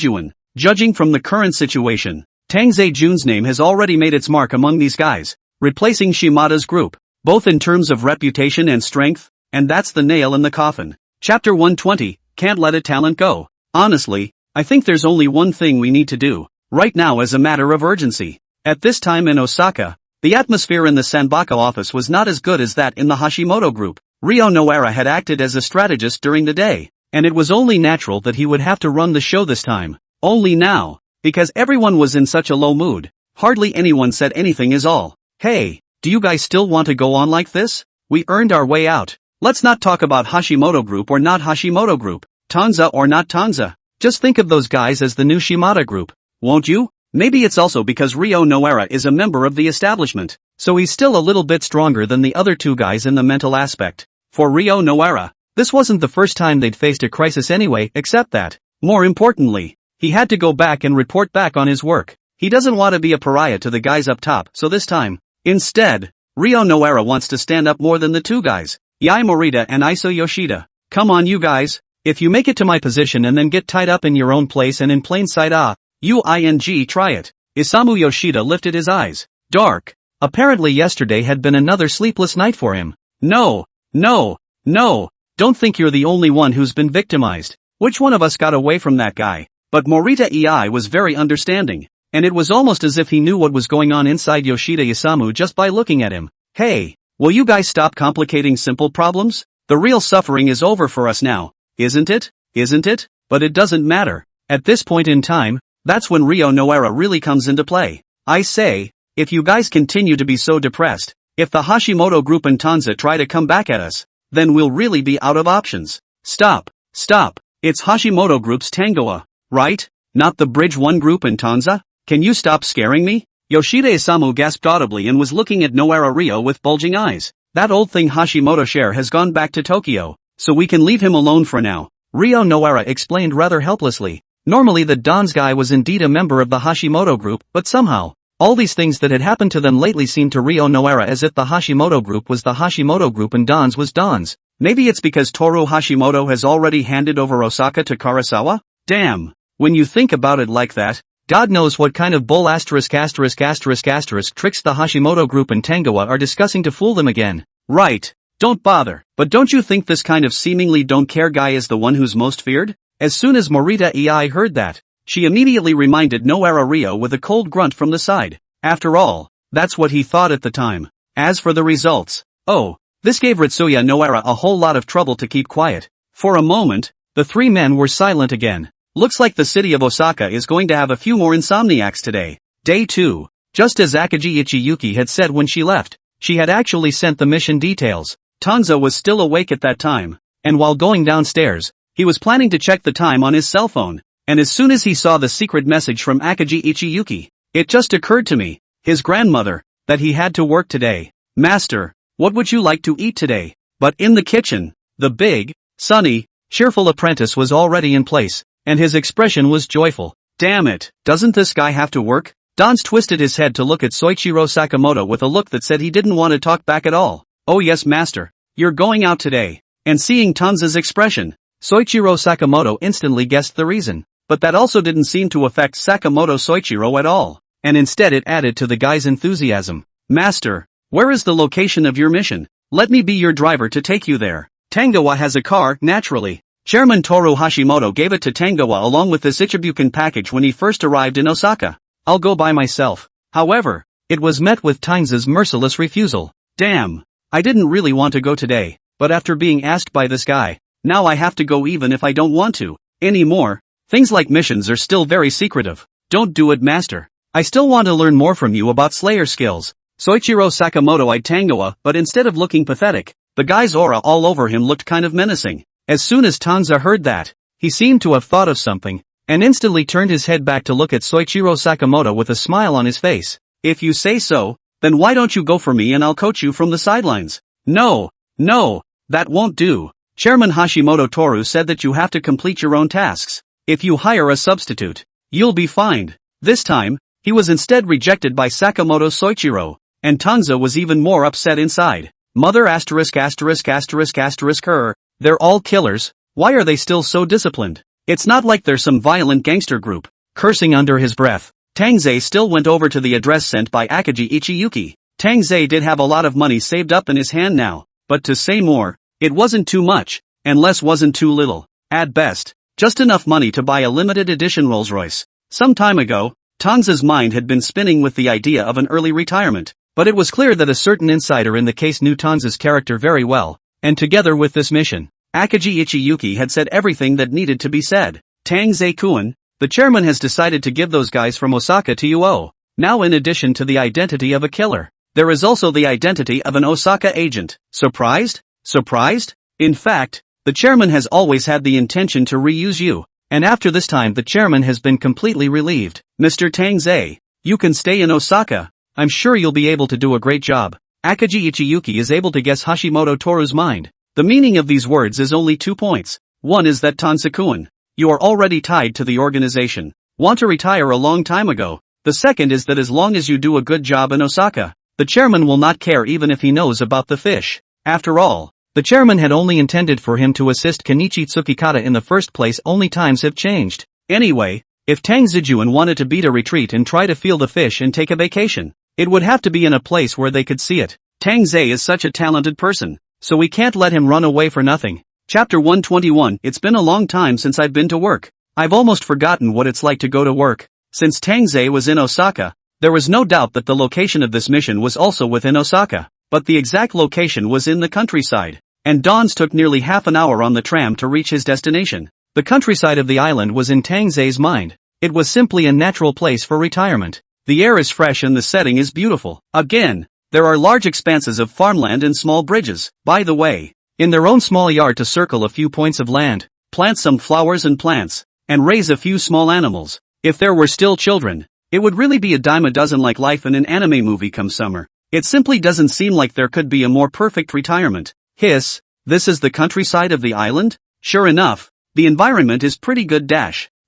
Judging from the current situation, Tang Ze.'s name has already made its mark among these guys, replacing Shimada's group, both in terms of reputation and strength, and that's the nail in the coffin. Chapter 120, Can't Let a Talent Go. Honestly, I think there's only one thing we need to do, right now as a matter of urgency. At this time in Osaka, the atmosphere in the Sanbaka office was not as good as that in the Hashimoto group. Ryo Noara had acted as a strategist during the day, and it was only natural that he would have to run the show this time. Only now, because everyone was in such a low mood, hardly anyone said anything is all. Hey, do you guys still want to go on like this? We earned our way out. Let's not talk about Hashimoto group or not Hashimoto group, Tang Ze or not Tang Ze. Just think of those guys as the new Shimada group, won't you? Maybe it's also because Ryo Noara is a member of the establishment, so he's still a little bit stronger than the other two guys in the mental aspect. For Ryo Noara, this wasn't the first time they'd faced a crisis anyway, except that, more importantly, he had to go back and report back on his work. He doesn't want to be a pariah to the guys up top, so this time, instead, Ryo Noara wants to stand up more than the two guys, Yae Morita and Iso Yoshida. Come on you guys, if you make it to my position and then get tied up in your own place and in plain sight try it. Isamu Yoshida lifted his eyes. Dark. Apparently yesterday had been another sleepless night for him. No, don't think you're the only one who's been victimized. Which one of us got away from that guy? But Morita Ei was very understanding, and it was almost as if he knew what was going on inside Yoshida Isamu just by looking at him. Hey, will you guys stop complicating simple problems? The real suffering is over for us now, isn't it? But it doesn't matter. At this point in time, that's when Ryo Noara really comes into play. I say, if you guys continue to be so depressed, if the Hashimoto group and Tang Ze try to come back at us, then we'll really be out of options. Stop. It's Hashimoto group's Tangoa, right? Not the Bridge 1 group and Tang Ze? Can you stop scaring me? Yoshida Isamu gasped audibly and was looking at Noara Ryo with bulging eyes. That old thing Hashimoto share has gone back to Tokyo, so we can leave him alone for now. Ryo Noara explained rather helplessly. Normally the Don's guy was indeed a member of the Hashimoto group, but somehow, all these things that had happened to them lately seemed to Ryo Noara as if the Hashimoto group was the Hashimoto group and Don's was Don's. Maybe it's because Toru Hashimoto has already handed over Osaka to Karasawa? Damn. When you think about it like that, God knows what kind of bull ***** tricks the Hashimoto group and Tangoa are discussing to fool them again. Right. Don't bother. But don't you think this kind of seemingly don't care guy is the one who's most feared? As soon as Morita Ei heard that, she immediately reminded Noara Ryo with a cold grunt from the side. After all, that's what he thought at the time. As for the results, this gave Ritsuya Noara a whole lot of trouble to keep quiet. For a moment, the three men were silent again. Looks like the city of Osaka is going to have a few more insomniacs today. Day 2. Just as Akaji Ichiyuki had said when she left, she had actually sent the mission details. Tang Ze was still awake at that time, and while going downstairs, he was planning to check the time on his cell phone, and as soon as he saw the secret message from Akaji Ichiyuki, it just occurred to me, his grandmother, that he had to work today. Master, what would you like to eat today? But in the kitchen, the big, sunny, cheerful apprentice was already in place, and his expression was joyful. Damn it, doesn't this guy have to work? Dans twisted his head to look at Soichiro Sakamoto with a look that said he didn't want to talk back at all. Oh yes master, you're going out today. And seeing Tang Ze's expression, Soichiro Sakamoto instantly guessed the reason, but that also didn't seem to affect Sakamoto Soichiro at all, and instead it added to the guy's enthusiasm. Master, where is the location of your mission? Let me be your driver to take you there. Tangoa has a car, naturally. Chairman Toru Hashimoto gave it to Tangoa along with this Ichibuken package when he first arrived in Osaka. I'll go by myself. However, it was met with Tang Ze's merciless refusal. Damn, I didn't really want to go today, but after being asked by this guy, now I have to go even if I don't want to. Anymore. Things like missions are still very secretive. Don't do it master. I still want to learn more from you about Slayer skills. Soichiro Sakamoto eyed Tangoa, but instead of looking pathetic, the guy's aura all over him looked kind of menacing. As soon as Tang Ze heard that, he seemed to have thought of something, and instantly turned his head back to look at Soichiro Sakamoto with a smile on his face. If you say so, then why don't you go for me and I'll coach you from the sidelines? No, that won't do. Chairman Hashimoto Toru said that you have to complete your own tasks. If you hire a substitute, you'll be fined. This time, he was instead rejected by Sakamoto Soichiro, and Tang Ze was even more upset inside. Mother ********, they're all killers, why are they still so disciplined? It's not like they're some violent gangster group. Cursing under his breath, Tang Ze still went over to the address sent by Akaji Ichiyuki. Tang Ze did have a lot of money saved up in his hand now, but to say more, it wasn't too much, and less wasn't too little. At best, just enough money to buy a limited edition Rolls-Royce. Some time ago, Tang Ze's mind had been spinning with the idea of an early retirement, but it was clear that a certain insider in the case knew Tang Ze's character very well, and together with this mission, Akaji Ichiyuki had said everything that needed to be said. Tang Ze-kun, the chairman has decided to give those guys from Osaka to you. Now in addition to the identity of a killer, there is also the identity of an Osaka agent. Surprised? In fact, the chairman has always had the intention to reuse you, and after this time the chairman has been completely relieved. Mr. Tang Ze, you can stay in Osaka, I'm sure you'll be able to do a great job. Akaji Ichiyuki is able to guess Hashimoto Toru's mind. The meaning of these words is only 2 points. One is that Tang Ze-kun, you are already tied to the organization. Want to retire a long time ago. The second is that as long as you do a good job in Osaka, the chairman will not care even if he knows about the fish. After all, the chairman had only intended for him to assist Kenichi Tsukikata in the first place, only times have changed. Anyway, if Tang Ze-jun wanted to beat a retreat and try to feel the fish and take a vacation, it would have to be in a place where they could see it. Tang Ze is such a talented person, so we can't let him run away for nothing. Chapter 121. It's been a long time since I've been to work. I've almost forgotten what it's like to go to work. Since Tang Ze was in Osaka, there was no doubt that the location of this mission was also within Osaka, but the exact location was in the countryside, and Dons took nearly half an hour on the tram to reach his destination. The countryside of the island was in Tang Ze's mind. It was simply a natural place for retirement. The air is fresh and the setting is beautiful. Again, there are large expanses of farmland and small bridges. By the way, in their own small yard to circle a few points of land, plant some flowers and plants, and raise a few small animals. If there were still children, it would really be a dime a dozen like life in an anime movie come summer. It simply doesn't seem like there could be a more perfect retirement. This is the countryside of the island? Sure enough, the environment is pretty good.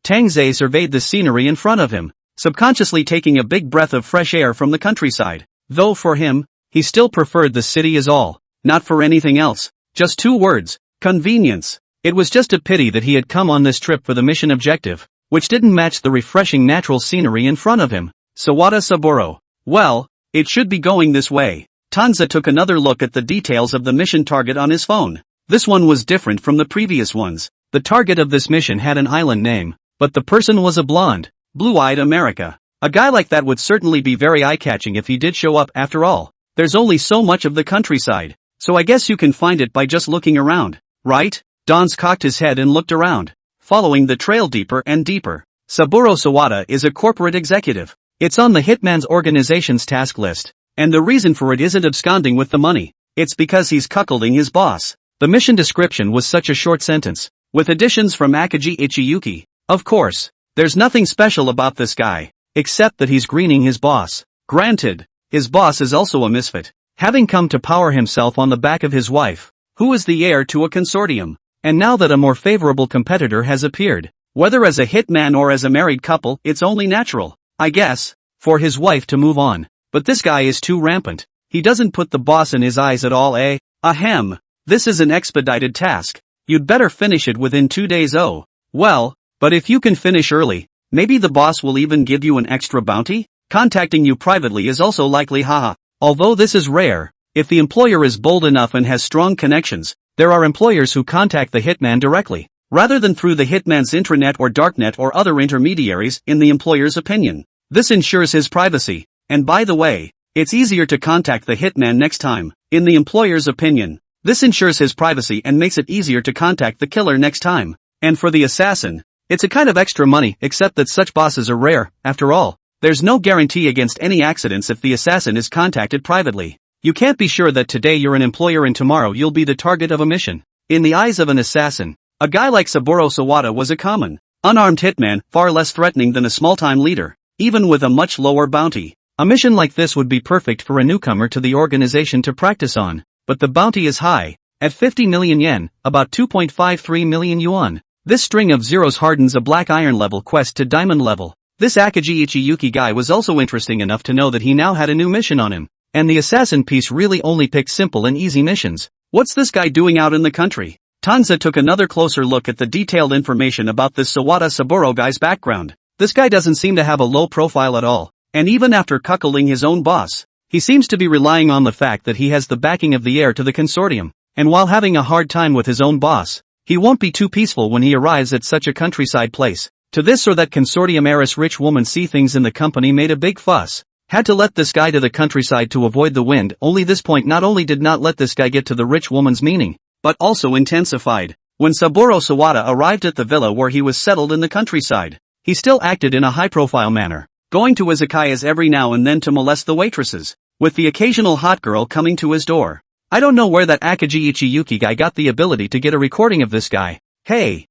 Tang Ze surveyed the scenery in front of him, subconsciously taking a big breath of fresh air from the countryside. Though for him, he still preferred the city as all, not for anything else. Just 2 words, convenience. It was just a pity that he had come on this trip for the mission objective, which didn't match the refreshing natural scenery in front of him. Sawada Saburo. Well, it should be going this way. Tang Ze took another look at the details of the mission target on his phone. This one was different from the previous ones. The target of this mission had an island name, but the person was a blonde, blue-eyed America. A guy like that would certainly be very eye-catching if he did show up. After all, there's only so much of the countryside, so I guess you can find it by just looking around, right? Dons cocked his head and looked around, following the trail deeper and deeper. Saburo Sawada is a corporate executive. It's on the hitman's organization's task list, and the reason for it isn't absconding with the money. It's because he's cuckolding his boss. The mission description was such a short sentence, with additions from Akaji Ichiyuki. Of course, there's nothing special about this guy, except that he's greening his boss. Granted, his boss is also a misfit, having come to power himself on the back of his wife, who is the heir to a consortium. And now that a more favorable competitor has appeared, whether as a hitman or as a married couple, it's only natural, I guess, for his wife to move on. But this guy is too rampant. He doesn't put the boss in his eyes at all. Ahem. This is an expedited task. You'd better finish it within 2 days. Oh, well, but if you can finish early, maybe the boss will even give you an extra bounty? Contacting you privately is also likely. Haha. Although this is rare, if the employer is bold enough and has strong connections, there are employers who contact the hitman directly, rather than through the hitman's intranet or darknet or other intermediaries, in the employer's opinion. This ensures his privacy, and by the way, it's easier to contact the hitman next time, in the employer's opinion. This ensures his privacy and makes it easier to contact the killer next time. And for the assassin, it's a kind of extra money, except that such bosses are rare. After all, there's no guarantee against any accidents if the assassin is contacted privately. You can't be sure that today you're an employer and tomorrow you'll be the target of a mission. In the eyes of an assassin, a guy like Saburo Sawada was a common, unarmed hitman, far less threatening than a small-time leader, even with a much lower bounty. A mission like this would be perfect for a newcomer to the organization to practice on, but the bounty is high, at 50 million yen, about 2.53 million yuan. This string of zeros hardens a black iron level quest to diamond level. This Akagi Ichiyuki guy was also interesting enough to know that he now had a new mission on him, and the assassin piece really only picked simple and easy missions. What's this guy doing out in the country? Tang Ze took another closer look at the detailed information about this Sawada Saburo guy's background. This guy doesn't seem to have a low profile at all, and even after cuckolding his own boss, he seems to be relying on the fact that he has the backing of the heir to the consortium, and while having a hard time with his own boss, he won't be too peaceful when he arrives at such a countryside place. To this or that consortium heiress rich woman see things in the company made a big fuss. Had to let this guy to the countryside to avoid the wind. Only this point not only did not let this guy get to the rich woman's meaning, but also intensified. When Saburo Sawada arrived at the villa where he was settled in the countryside, he still acted in a high-profile manner, going to izakayas every now and then to molest the waitresses, with the occasional hot girl coming to his door. I don't know where that Akagi Ichiyuki guy got the ability to get a recording of this guy. Hey,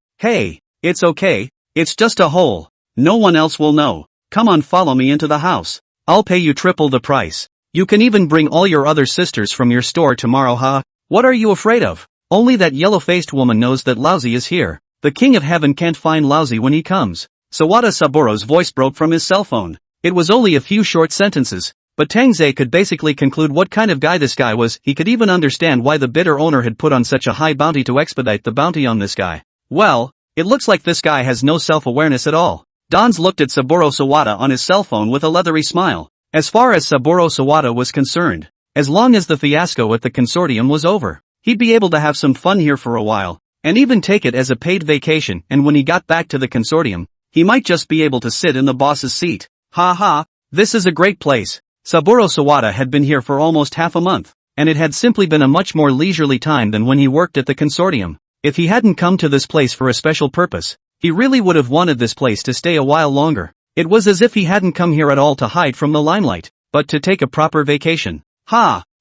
it's okay. It's just a hole. No one else will know. Come on, follow me into the house. I'll pay you triple the price. You can even bring all your other sisters from your store tomorrow, huh? What are you afraid of? Only that yellow-faced woman knows that Lousy is here. The king of heaven can't find Lousy when he comes. Sawada Saburo's voice broke from his cell phone. It was only a few short sentences, but Tang Ze could basically conclude what kind of guy this guy was. He could even understand why the bitter owner had put on such a high bounty to expedite the bounty on this guy. Well, it looks like this guy has no self-awareness at all. Dans looked at Saburo Sawada on his cell phone with a leathery smile. As far as Saburo Sawada was concerned, as long as the fiasco at the consortium was over, he'd be able to have some fun here for a while, and even take it as a paid vacation, and when he got back to the consortium, he might just be able to sit in the boss's seat. This is a great place. Saburo Sawada had been here for almost half a month, and it had simply been a much more leisurely time than when he worked at the consortium. If he hadn't come to this place for a special purpose, he really would have wanted this place to stay a while longer. It was as if he hadn't come here at all to hide from the limelight, but to take a proper vacation.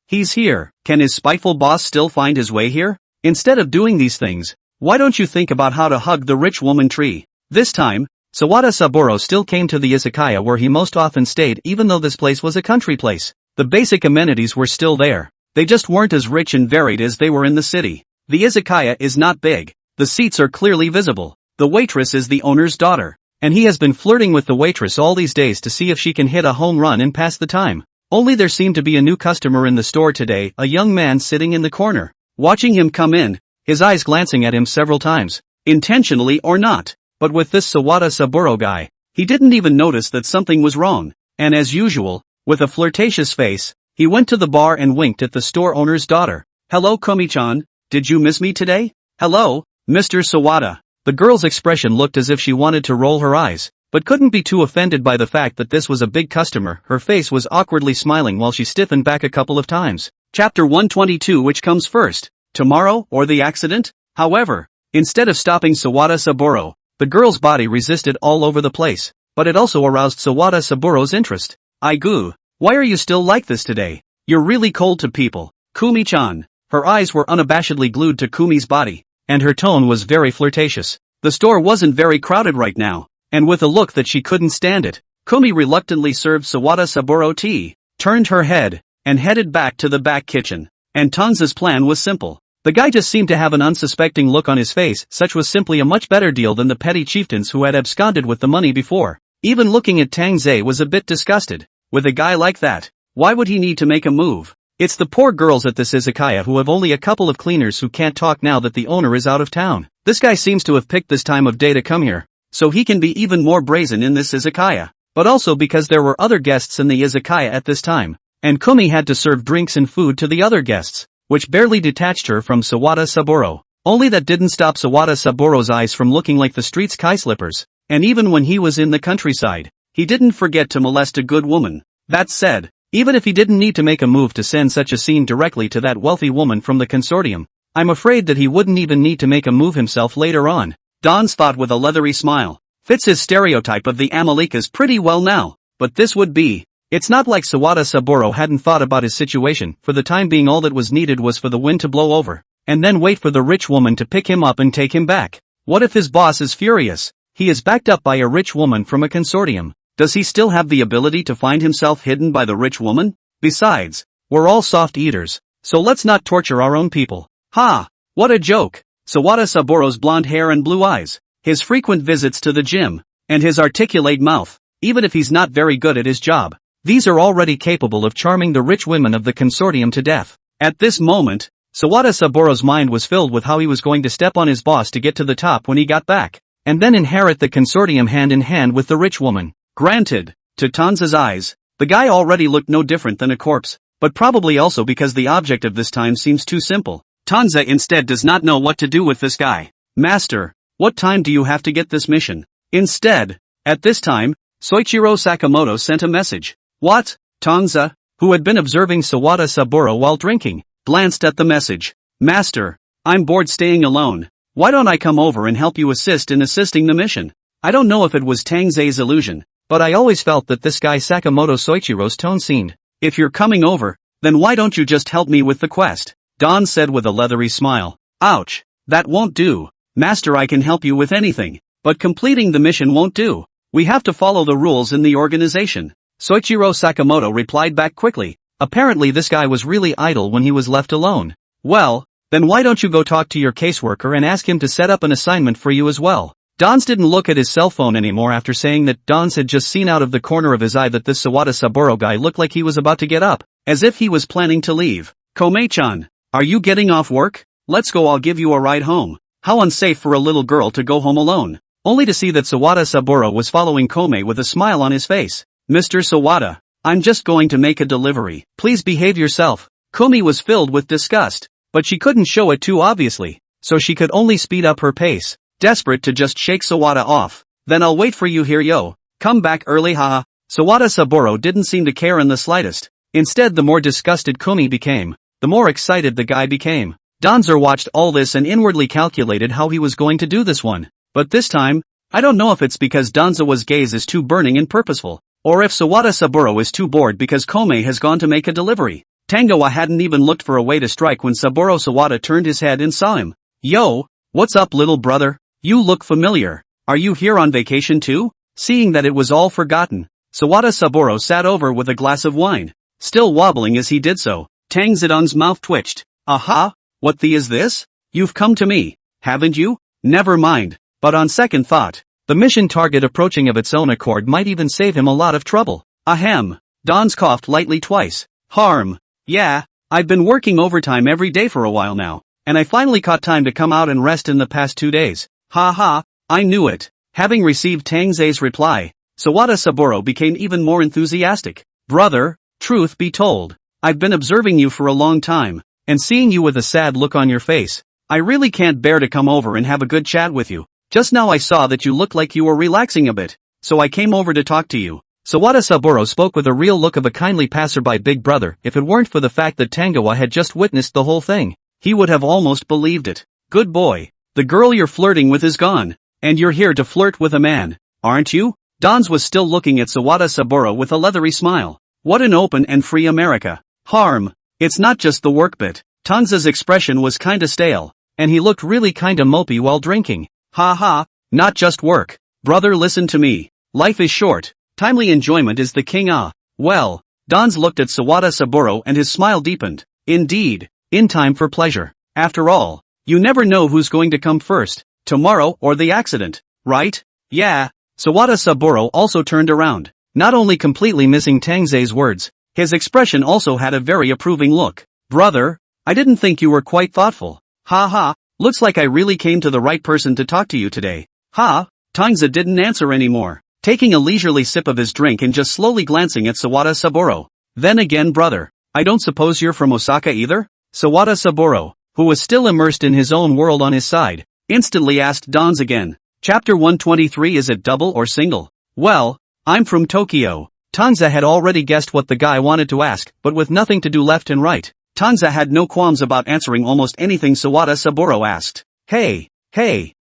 He's here. Can his spiteful boss still find his way here? Instead of doing these things, why don't you think about how to hug the rich woman tree? This time, Sawada Saburo still came to the izakaya where he most often stayed even though this place was a country place. The basic amenities were still there. They just weren't as rich and varied as they were in the city. The izakaya is not big. The seats are clearly visible. The waitress is the owner's daughter, and he has been flirting with the waitress all these days to see if she can hit a home run and pass the time. Only there seemed to be a new customer in the store today, a young man sitting in the corner, watching him come in, his eyes glancing at him several times, intentionally or not. But with this Sawada Saburo guy, he didn't even notice that something was wrong, and as usual, with a flirtatious face, he went to the bar and winked at the store owner's daughter. Hello Komi-chan, did you miss me today? Hello, Mr. Sawada. The girl's expression looked as if she wanted to roll her eyes, but couldn't be too offended by the fact that this was a big customer. Her face was awkwardly smiling while she stiffened back a couple of times. Chapter 122. Which comes first, tomorrow or the accident? However, instead of stopping Sawada Saburo, the girl's body resisted all over the place, but it also aroused Sawada Saburo's interest. Aigu, why are you still like this today? You're really cold to people. Kumi-chan. Her eyes were unabashedly glued to Kumi's body, and her tone was very flirtatious. The store wasn't very crowded right now, and with a look that she couldn't stand it, Kumi reluctantly served Sawada Saburo tea, turned her head, and headed back to the back kitchen. And Tang Ze's plan was simple. The guy just seemed to have an unsuspecting look on his face. Such was simply a much better deal than the petty chieftains who had absconded with the money before. Even looking at Tang Ze was a bit disgusted. With a guy like that, why would he need to make a move? It's the poor girls at this izakaya who have only a couple of cleaners who can't talk now that the owner is out of town. This guy seems to have picked this time of day to come here, so he can be even more brazen in this izakaya. But also because there were other guests in the izakaya at this time, and Kumi had to serve drinks and food to the other guests, which barely detached her from Sawada Saburo. Only that didn't stop Sawada Saburo's eyes from looking like the street's kai slippers, and even when he was in the countryside, he didn't forget to molest a good woman. That said, even if he didn't need to make a move to send such a scene directly to that wealthy woman from the consortium, I'm afraid that he wouldn't even need to make a move himself later on. Don's thought with a leathery smile. Fits his stereotype of the Amalekas pretty well now, but this would be. It's not like Sawada Saburo hadn't thought about his situation. For the time being all that was needed was for the wind to blow over, and then wait for the rich woman to pick him up and take him back. What if his boss is furious? He is backed up by a rich woman from a consortium. Does he still have the ability to find himself hidden by the rich woman? Besides, we're all soft eaters, so let's not torture our own people. Ha! What a joke! Sawada Saburo's blonde hair and blue eyes, his frequent visits to the gym, and his articulate mouth, even if he's not very good at his job. These are already capable of charming the rich women of the consortium to death. At this moment, Sawada Saburo's mind was filled with how he was going to step on his boss to get to the top when he got back, and then inherit the consortium hand in hand with the rich woman. Granted, to Tang Ze's eyes, the guy already looked no different than a corpse, but probably also because the object of this time seems too simple. Tang Ze instead does not know what to do with this guy. Master, what time do you have to get this mission? Instead, at this time, Soichiro Sakamoto sent a message. What? Tang Ze, who had been observing Sawada Saburo while drinking, glanced at the message. Master, I'm bored staying alone. Why don't I come over and help you assist in assisting the mission? I don't know if it was Tang Ze's illusion, but I always felt that this guy Sakamoto Soichiro's tone seemed. If you're coming over, then why don't you just help me with the quest? Don said with a leathery smile. Ouch, that won't do. Master, I can help you with anything, but completing the mission won't do. We have to follow the rules in the organization. Soichiro Sakamoto replied back quickly. Apparently this guy was really idle when he was left alone. Well, then why don't you go talk to your caseworker and ask him to set up an assignment for you as well? Dons didn't look at his cell phone anymore after saying that Dons had just seen out of the corner of his eye that this Sawada Saburo guy looked like he was about to get up, as if he was planning to leave. Komei-chan, are you getting off work? Let's go, I'll give you a ride home. How unsafe for a little girl to go home alone. Only to see that Sawada Saburo was following Komei with a smile on his face. Mr. Sawada, I'm just going to make a delivery. Please behave yourself. Komei was filled with disgust, but she couldn't show it too obviously, so she could only speed up her pace, desperate to just shake Sawada off. Then I'll wait for you here, yo. Come back early, haha. Sawada Saburo didn't seem to care in the slightest. Instead, the more disgusted Komei became, the more excited the guy became. Donzer watched all this and inwardly calculated how he was going to do this one. But this time, I don't know if it's because Donzawa's gaze is too burning and purposeful, or if Sawada Saburo is too bored because Komei has gone to make a delivery. Tangoa hadn't even looked for a way to strike when Saburo Sawada turned his head and saw him. Yo, what's up, little brother? You look familiar. Are you here on vacation too? Seeing that it was all forgotten, Sawada Saburo sat over with a glass of wine, still wobbling as he did so. Tang Zedong's mouth twitched. Aha, what the is this? You've come to me, haven't you? Never mind, but on second thought, the mission target approaching of its own accord might even save him a lot of trouble. Ahem. Dons coughed lightly twice. Harm. Yeah, I've been working overtime every day for a while now, and I finally caught time to come out and rest in the past 2 days. Ha ha, I knew it. Having received Tang Ze's reply, Sawada Saburo became even more enthusiastic. Brother, truth be told, I've been observing you for a long time, and seeing you with a sad look on your face, I really can't bear to come over and have a good chat with you. Just now I saw that you looked like you were relaxing a bit, so I came over to talk to you. Sawada Saburo spoke with a real look of a kindly passerby big brother. If it weren't for the fact that Tangoa had just witnessed the whole thing, he would have almost believed it. Good boy. The girl you're flirting with is gone, and you're here to flirt with a man, aren't you? Dons was still looking at Sawada Saburo with a leathery smile. What an open and free America. Harm. It's not just the work bit. Tanza's expression was kinda stale, and he looked really kinda mopey while drinking. Ha ha, not just work. Brother, listen to me. Life is short. Timely enjoyment is the king. Well, Dons looked at Sawada Saburo and his smile deepened. Indeed, in time for pleasure. After all, you never know who's going to come first, tomorrow or the accident, right? Yeah. Sawada Saburo also turned around, not only completely missing Tang Ze's words, his expression also had a very approving look. Brother, I didn't think you were quite thoughtful. Ha ha, looks like I really came to the right person to talk to you today. Ha, Tang Ze didn't answer anymore, taking a leisurely sip of his drink and just slowly glancing at Sawada Saburo. Then again, brother, I don't suppose you're from Osaka either? Sawada Saburo, who was still immersed in his own world on his side, instantly asked Dons again. Chapter 123. Is it double or single? Well, I'm from Tokyo. Tang Ze had already guessed what the guy wanted to ask, but with nothing to do left and right, Tang Ze had no qualms about answering almost anything Sawada Saburo asked. Hey,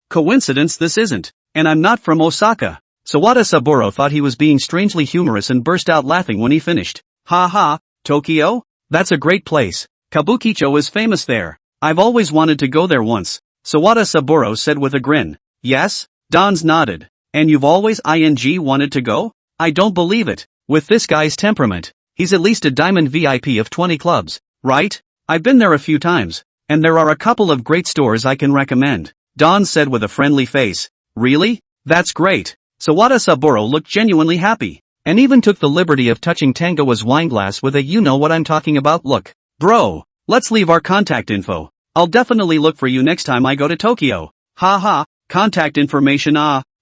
coincidence this isn't, and I'm not from Osaka. Sawada Saburo thought he was being strangely humorous and burst out laughing when he finished. Ha ha, Tokyo? That's a great place. Kabukicho is famous there. I've always wanted to go there once, Sawada Saburo said with a grin. Yes? Dans nodded. And you've always wanted to go? I don't believe it. With this guy's temperament, he's at least a diamond VIP of 20 clubs, right? I've been there a few times, and there are a couple of great stores I can recommend, Don said with a friendly face. Really? That's great. Sawada Saburo looked genuinely happy, and even took the liberty of touching Tangoa's wineglass with a you know what I'm talking about look. Bro, let's leave our contact info. I'll definitely look for you next time I go to Tokyo. Ha, contact information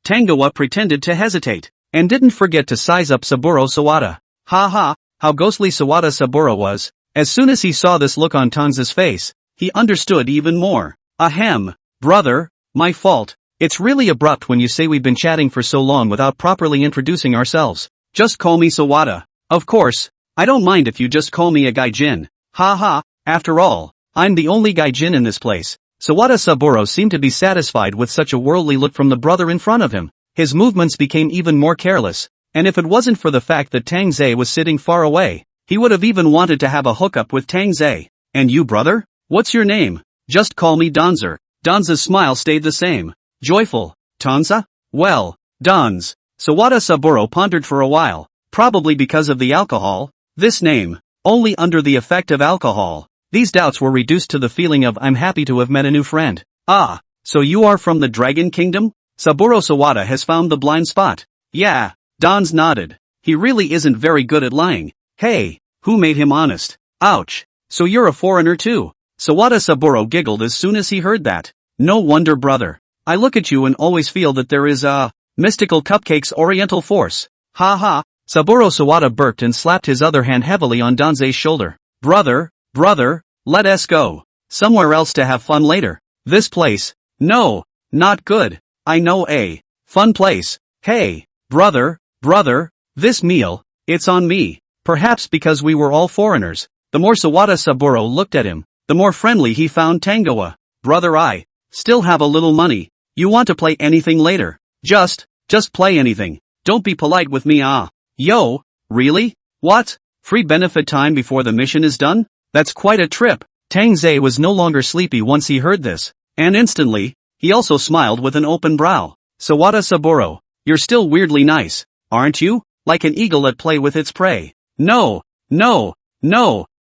Tangoa pretended to hesitate, and didn't forget to size up Saburo Sawada. Ha, how ghostly Sawada Saburo was. As soon as he saw this look on Tang Ze's face, he understood even more. Ahem, brother, my fault. It's really abrupt when you say we've been chatting for so long without properly introducing ourselves. Just call me Sawada. Of course, I don't mind if you just call me a gaijin. Ha, after all, I'm the only gaijin in this place. Sawada Saburo seemed to be satisfied with such a worldly look from the brother in front of him. His movements became even more careless, and if it wasn't for the fact that Tang Ze was sitting far away, he would have even wanted to have a hookup with Tang Ze. And you brother? What's your name? Just call me Danzer. Danza's smile stayed the same. Joyful. Tanza? Well, Dans. Sawada Saburo pondered for a while, probably because of the alcohol. This name, only under the effect of alcohol. These doubts were reduced to the feeling of I'm happy to have met a new friend. Ah, so you are from the Dragon Kingdom? Saburo Sawada has found the blind spot. Yeah, Dans nodded. He really isn't very good at lying. Hey, who made him honest? Ouch. So you're a foreigner too. Sawada Saburo giggled as soon as he heard that. No wonder brother. I look at you and always feel that there is a mystical cupcake's oriental force. Ha. Saburo Sawada burped and slapped his other hand heavily on Danze's shoulder. Brother, let us go. Somewhere else to have fun later. This place. No, not good. I know a fun place. Hey, brother, this meal, it's on me. Perhaps because we were all foreigners. The more Sawada Saburo looked at him, the more friendly he found Tangoa. Brother, I still have a little money. You want to play anything later? Just play anything. Don't be polite with me Yo, really? What? Free benefit time before the mission is done? That's quite a trip. Tang Ze was no longer sleepy once he heard this, and instantly, he also smiled with an open brow. Sawada Saburo, you're still weirdly nice, aren't you? Like an eagle at play with its prey. No.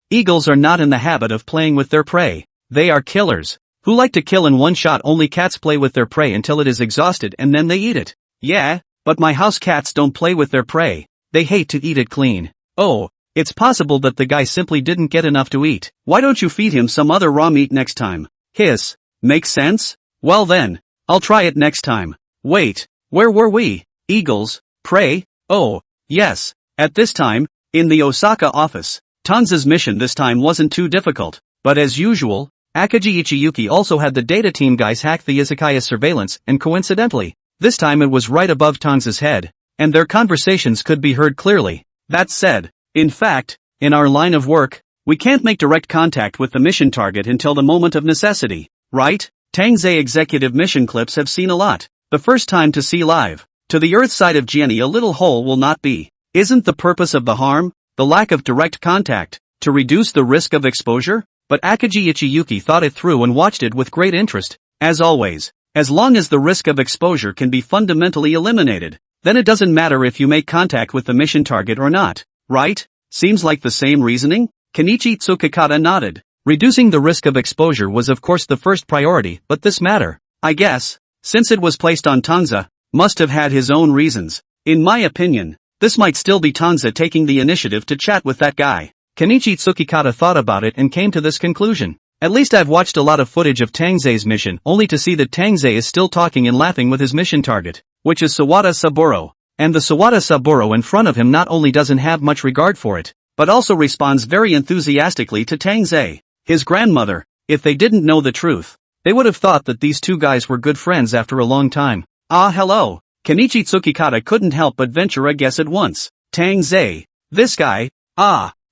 Eagles are not in the habit of playing with their prey. They are killers, who like to kill in one shot. Only cats play with their prey until it is exhausted and then they eat it. Yeah, but my house cats don't play with their prey. They hate to eat it clean. Oh, it's possible that the guy simply didn't get enough to eat. Why don't you feed him some other raw meat next time? Hiss. Makes sense? Well then, I'll try it next time. Wait, where were we? Eagles, prey? Oh, yes. At this time, in the Osaka office, Tang Ze's mission this time wasn't too difficult, but as usual, Akagi Ichiyuki also had the data team guys hack the izakaya surveillance, and coincidentally, this time it was right above Tang Ze's head, and their conversations could be heard clearly. That said, in fact, in our line of work, we can't make direct contact with the mission target until the moment of necessity, right? Tang Ze executive mission clips have seen a lot. The first time to see live. To the Earth side of Jenny a little hole will not be. Isn't the purpose of the harm, the lack of direct contact, to reduce the risk of exposure? But Akagi Ichiyuki thought it through and watched it with great interest. As always, as long as the risk of exposure can be fundamentally eliminated, then it doesn't matter if you make contact with the mission target or not, right? Seems like the same reasoning? Kenichi Tsukikata nodded. Reducing the risk of exposure was of course the first priority, but this matter, I guess, since it was placed on Tang Ze, must have had his own reasons. In my opinion, this might still be Tang Ze taking the initiative to chat with that guy. Kenichi Tsukikata thought about it and came to this conclusion. At least I've watched a lot of footage of Tang Ze's mission only to see that Tang Ze is still talking and laughing with his mission target, which is Sawada Saburo. And the Sawada Saburo in front of him not only doesn't have much regard for it, but also responds very enthusiastically to Tang Ze. His grandmother, if they didn't know the truth, they would have thought that these two guys were good friends after a long time. Hello. Kenichi Tsukikata couldn't help but venture a guess at once. Tang Ze. This guy,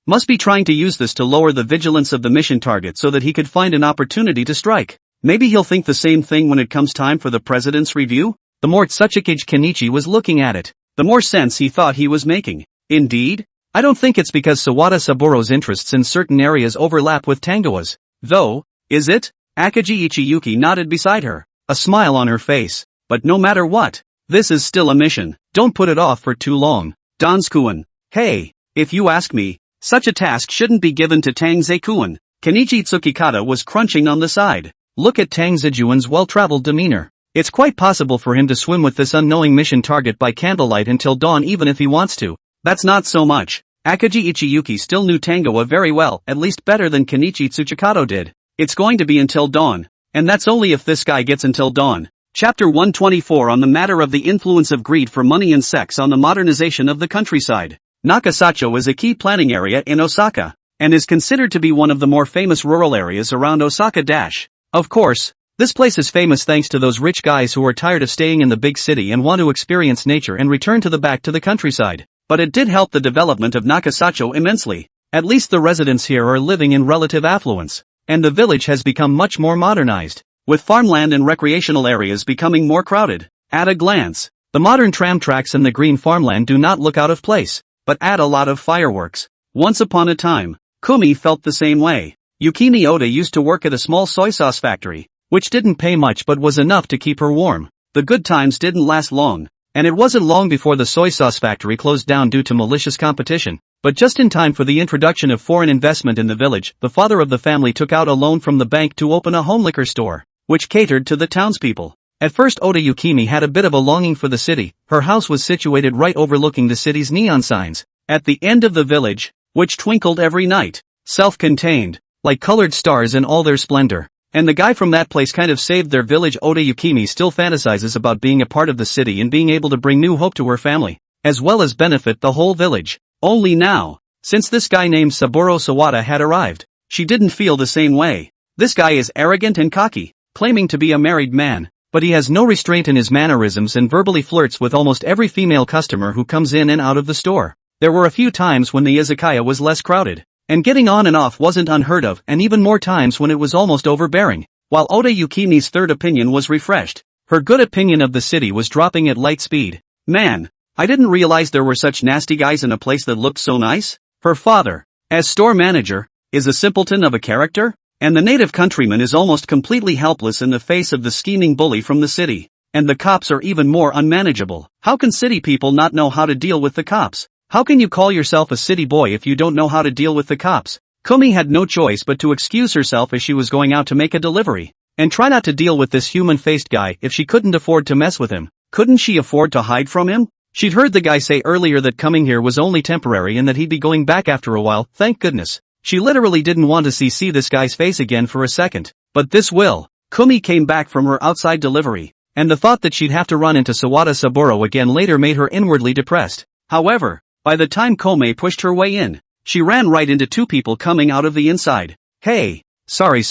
must be trying to use this to lower the vigilance of the mission target so that he could find an opportunity to strike. Maybe he'll think the same thing when it comes time for the president's review? The more Tsukikage Kenichi was looking at it, the more sense he thought he was making. Indeed? I don't think it's because Sawada Saburo's interests in certain areas overlap with Tangoa's, though. is it? Akagi Ichiyuki nodded beside her, a smile on her face. But no matter what, this is still a mission. Don't put it off for too long. Dansukuan. Hey, if you ask me, such a task shouldn't be given to Tang Ze-kun. Kenichi Tsukikata was crunching on the side. Look at Tang Ze-juan's well-traveled demeanor. It's quite possible for him to swim with this unknowing mission target by candlelight until dawn even if he wants to. That's not so much. Akagi Ichiyuki still knew Tangoa very well, at least better than Kenichi Tsuchikato did. It's going to be until dawn. And that's only if this guy gets until dawn. Chapter 124 on the matter of the influence of greed for money and sex on the modernization of the countryside. Nakasacho is a key planning area in Osaka, and is considered to be one of the more famous rural areas around Osaka. Of course, this place is famous thanks to those rich guys who are tired of staying in the big city and want to experience nature and return to the countryside. But it did help the development of Nakasacho immensely. At least the residents here are living in relative affluence, and the village has become much more modernized, with farmland and recreational areas becoming more crowded. At a glance, the modern tram tracks and the green farmland do not look out of place, but add a lot of fireworks. Once upon a time, Kumi felt the same way. Yukini Oda used to work at a small soy sauce factory, which didn't pay much but was enough to keep her warm. The good times didn't last long, and it wasn't long before the soy sauce factory closed down due to malicious competition. But just in time for the introduction of foreign investment in the village, the father of the family took out a loan from the bank to open a home liquor store, which catered to the townspeople. At first Oda Yukimi had a bit of a longing for the city. Her house was situated right overlooking the city's neon signs, at the end of the village, which twinkled every night, self-contained, like colored stars in all their splendor. And the guy from that place kind of saved their village. Oda Yukimi still fantasizes about being a part of the city and being able to bring new hope to her family, as well as benefit the whole village. Only now, since this guy named Saburo Sawada had arrived, she didn't feel the same way. This guy is arrogant and cocky, claiming to be a married man, but he has no restraint in his mannerisms and verbally flirts with almost every female customer who comes in and out of the store. There were a few times when the izakaya was less crowded, and getting on and off wasn't unheard of, and even more times when it was almost overbearing. While Oda Yukimi's third opinion was refreshed, her good opinion of the city was dropping at light speed. Man, I didn't realize there were such nasty guys in a place that looked so nice. Her father, as store manager, is a simpleton of a character, and the native countryman is almost completely helpless in the face of the scheming bully from the city. And the cops are even more unmanageable. How can city people not know how to deal with the cops? How can you call yourself a city boy if you don't know how to deal with the cops? Kumi had no choice but to excuse herself as she was going out to make a delivery, and try not to deal with this human-faced guy if she couldn't afford to mess with him. Couldn't she afford to hide from him? She'd heard the guy say earlier that coming here was only temporary and that he'd be going back after a while. Thank goodness. She literally didn't want to see this guy's face again for a second. But this will. Kumi came back from her outside delivery, and the thought that she'd have to run into Sawada Saburo again later made her inwardly depressed. However, by the time Kome pushed her way in, she ran right into two people coming out of the inside. Hey, sorry.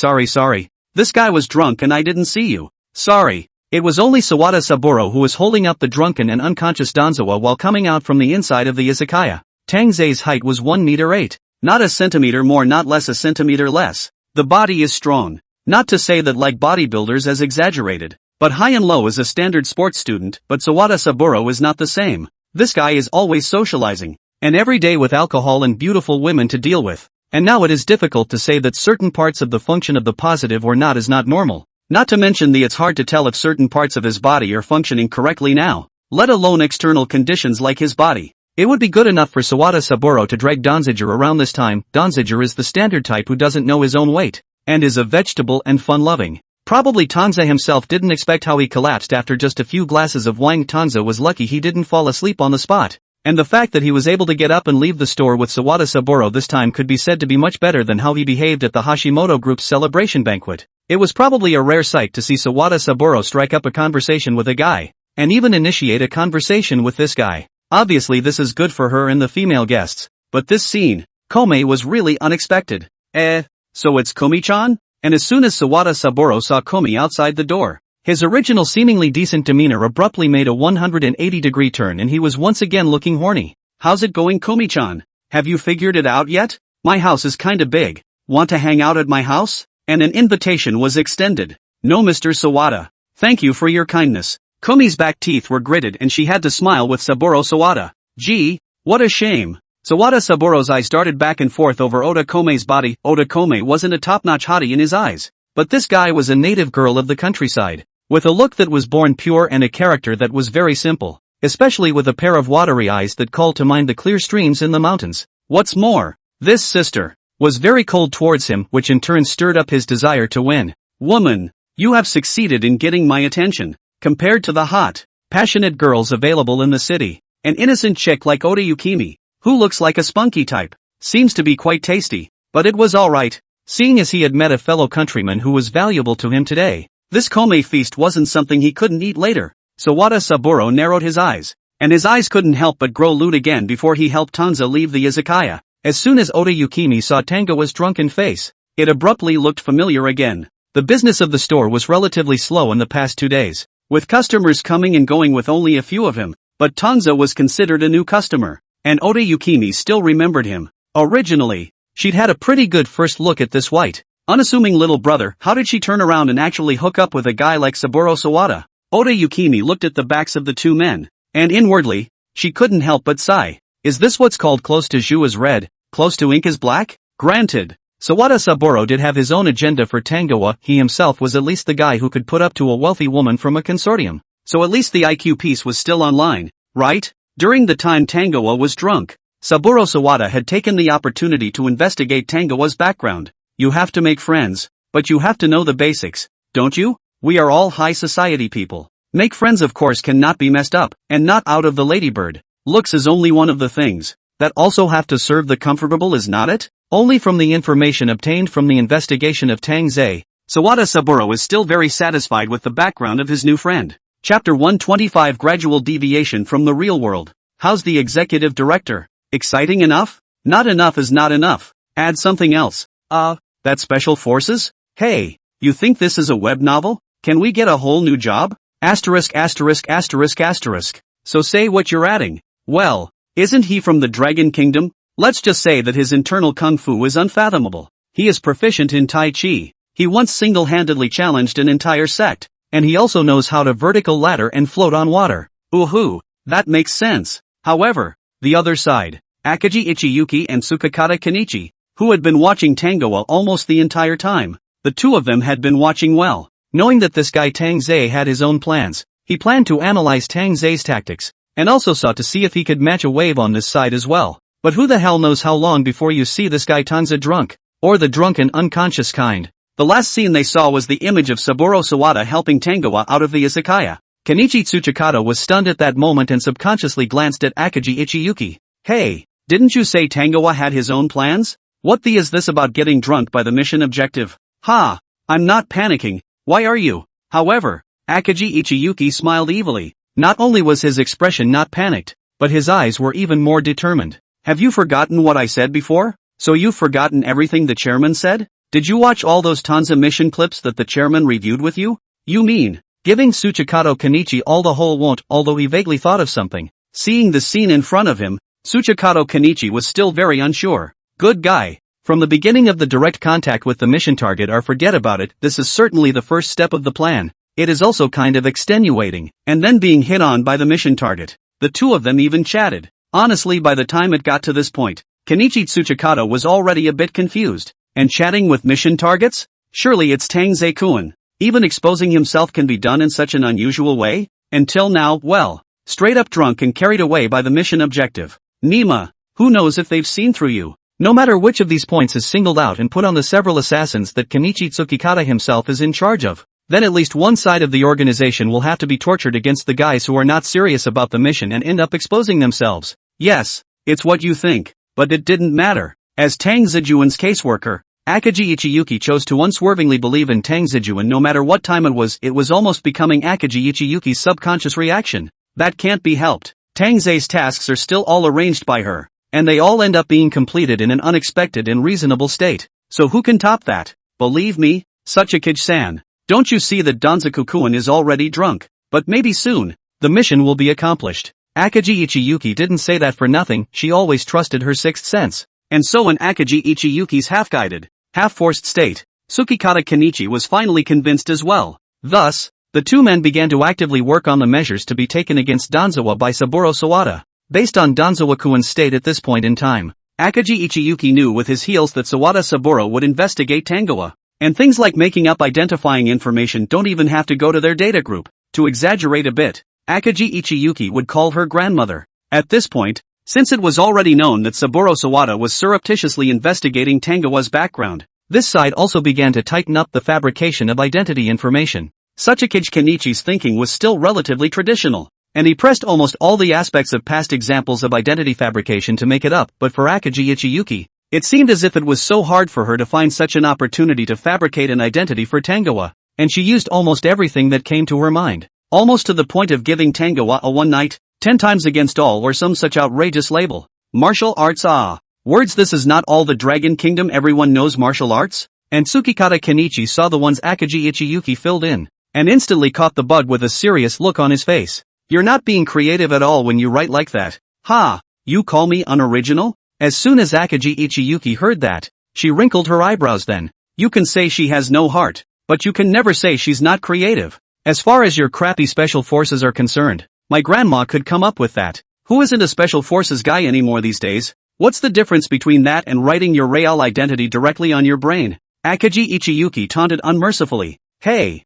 This guy was drunk and I didn't see you. Sorry. It was only Sawada Saburo who was holding up the drunken and unconscious Danzawa while coming out from the inside of the izakaya. Tang Ze's height was 1 meter 8. Not a centimeter more, not less, a centimeter less. The body is strong. Not to say that like bodybuilders as exaggerated, but high and low as a standard sports student, but Sawada Saburo is not the same. This guy is always socializing, and every day with alcohol and beautiful women to deal with. And now it is difficult to say that certain parts of the function of the positive or not is not normal. Not to mention it's hard to tell if certain parts of his body are functioning correctly now, let alone external conditions like his body. It would be good enough for Sawada Saburo to drag Danziger around this time. Danziger is the standard type who doesn't know his own weight, and is a vegetable and fun-loving. Probably Tang Ze himself didn't expect how he collapsed after just a few glasses of wine. Tang Ze was lucky he didn't fall asleep on the spot, and the fact that he was able to get up and leave the store with Sawada Saburo this time could be said to be much better than how he behaved at the Hashimoto group's celebration banquet. It was probably a rare sight to see Sawada Saburo strike up a conversation with a guy, and even initiate a conversation with this guy. Obviously this is good for her and the female guests, but this scene, Kome, was really unexpected. So it's Komi-chan? And as soon as Sawada Saburo saw Kome outside the door, his original seemingly decent demeanor abruptly made a 180-degree turn and he was once again looking horny. How's it going, Komi-chan? Have you figured it out yet? My house is kinda big. Want to hang out at my house? And an invitation was extended. No, Mr. Sawada. Thank you for your kindness. Komi's back teeth were gritted and she had to smile with Saburo Sawada. Gee, what a shame. Sawada Saburo's eyes darted back and forth over Oda Kome's body. Oda Kome wasn't a top-notch hottie in his eyes. But this guy was a native girl of the countryside, with a look that was born pure and a character that was very simple, especially with a pair of watery eyes that called to mind the clear streams in the mountains. What's more, this sister was very cold towards him, which in turn stirred up his desire to win. Woman, you have succeeded in getting my attention. Compared to the hot, passionate girls available in the city, an innocent chick like Ota Yukimi, who looks like a spunky type, seems to be quite tasty, but it was alright, seeing as he had met a fellow countryman who was valuable to him today. This Kome feast wasn't something he couldn't eat later. Sawada Saburo narrowed his eyes, and his eyes couldn't help but grow lewd again before he helped Tang Ze leave the izakaya. As soon as Ota Yukimi saw Tangoa's drunken face, it abruptly looked familiar again. The business of the store was relatively slow in the past 2 days, with customers coming and going with only a few of him, but Tang Ze was considered a new customer, and Ota Yukimi still remembered him. Originally, she'd had a pretty good first look at this white, unassuming little brother. How did she turn around and actually hook up with a guy like Saburo Sawada? Ota Yukimi looked at the backs of the two men, and inwardly, she couldn't help but sigh. Is this what's called close to Zhu is red, close to ink is black? Granted, Sawada Saburo did have his own agenda for Tangoa. He himself was at least the guy who could put up to a wealthy woman from a consortium, so at least the IQ piece was still online, right? During the time Tangoa was drunk, Saburo Sawada had taken the opportunity to investigate Tangoa's background. You have to make friends, but you have to know the basics, don't you? We are all high society people. Make friends of course cannot be messed up, and not out of the ladybird. Looks is only one of the things that also have to serve the comfortable, is not it? Only from the information obtained from the investigation of Tang Ze, Sawada Saburo is still very satisfied with the background of his new friend. Chapter 125 Gradual Deviation from the Real World. How's the executive director? Exciting enough? Not enough is not enough. Add something else. That special forces? Hey, you think this is a web novel? Can we get a whole new job? Asterisk asterisk asterisk asterisk. So say what you're adding. Well, isn't he from the Dragon Kingdom? Let's just say that his internal kung fu is unfathomable. He is proficient in Tai Chi. He once single-handedly challenged an entire sect, and he also knows how to vertical ladder and float on water. Ooh, that makes sense. However, the other side, Akagi Ichiyuki and Tsukakata Kenichi, who had been watching Tangoa almost the entire time, the two of them had been watching well. Knowing that this guy Tang Ze had his own plans, he planned to analyze Tang Ze's tactics, and also sought to see if he could match a wave on this side as well. But who the hell knows how long before you see this guy Tang Ze drunk, or the drunken unconscious kind. The last scene they saw was the image of Saburo Sawada helping Tangoa out of the izakaya. Kenichi Tsuchikata was stunned at that moment and subconsciously glanced at Akagi Ichiyuki. Hey, didn't you say Tangoa had his own plans? What the is this about getting drunk by the mission objective? Ha! I'm not panicking, why are you? However, Akagi Ichiyuki smiled evilly. Not only was his expression not panicked, but his eyes were even more determined. Have you forgotten what I said before? So you've forgotten everything the chairman said? Did you watch all those Tanza mission clips that the chairman reviewed with you? You mean, giving Tsuchikata Kenichi all the whole won't, although he vaguely thought of something. Seeing the scene in front of him, Tsuchikata Kenichi was still very unsure. Good guy. From the beginning of the direct contact with the mission target or forget about it, this is certainly the first step of the plan. It is also kind of extenuating, and then being hit on by the mission target. The two of them even chatted. Honestly, by the time it got to this point, Kenichi Tsuchikata was already a bit confused. And chatting with mission targets? Surely it's Tang Ze-kun. Even exposing himself can be done in such an unusual way? Until now, well, straight up drunk and carried away by the mission objective. Nima, who knows if they've seen through you? No matter which of these points is singled out and put on the several assassins that Kenichi Tsukikata himself is in charge of, then at least one side of the organization will have to be tortured against the guys who are not serious about the mission and end up exposing themselves. Yes, it's what you think, but it didn't matter. As Tang Zejuan's caseworker, Akagi Ichiyuki chose to unswervingly believe in Tang Zejuan no matter what time it was almost becoming Akagi Ichiyuki's subconscious reaction. That can't be helped. Tang Ze's tasks are still all arranged by her, and they all end up being completed in an unexpected and reasonable state. So who can top that? Believe me, Suchikage-san. Don't you see that Danzaku-kun is already drunk? But maybe soon, the mission will be accomplished. Akagi Ichiyuki didn't say that for nothing, she always trusted her sixth sense. And so in Akagi Ichiyuki's half-guided, half-forced state, Tsukikata Kenichi was finally convinced as well. Thus, the two men began to actively work on the measures to be taken against Danzawa by Saburo Sawada. Based on Danzawa-kun's state at this point in time, Akagi Ichiyuki knew with his heels that Sawada Saburo would investigate Tangoa, And things like making up identifying information don't even have to go to their data group. To exaggerate a bit, Akagi Ichiyuki would call her grandmother. At this point, since it was already known that Saburo Sawada was surreptitiously investigating Tangoa's background, this side also began to tighten up the fabrication of identity information. Sachikage Kenichi's thinking was still relatively traditional, and he pressed almost all the aspects of past examples of identity fabrication to make it up, but for Akagi Ichiyuki, it seemed as if it was so hard for her to find such an opportunity to fabricate an identity for Tangoa, and she used almost everything that came to her mind, almost to the point of giving Tangoa a one night, 10 times against all or some such outrageous label. Martial arts words. This is not all the Dragon Kingdom everyone knows martial arts? And Tsukikata Kenichi saw the ones Akagi Ichiyuki filled in, and instantly caught the bug with a serious look on his face. You're not being creative at all when you write like that. Ha! You call me unoriginal? As soon as Akagi Ichiyuki heard that, she wrinkled her eyebrows. Then, you can say she has no heart, but you can never say she's not creative. As far as your crappy special forces are concerned, my grandma could come up with that. Who isn't a special forces guy anymore these days? What's the difference between that and writing your real identity directly on your brain? Akagi Ichiyuki taunted unmercifully. Hey!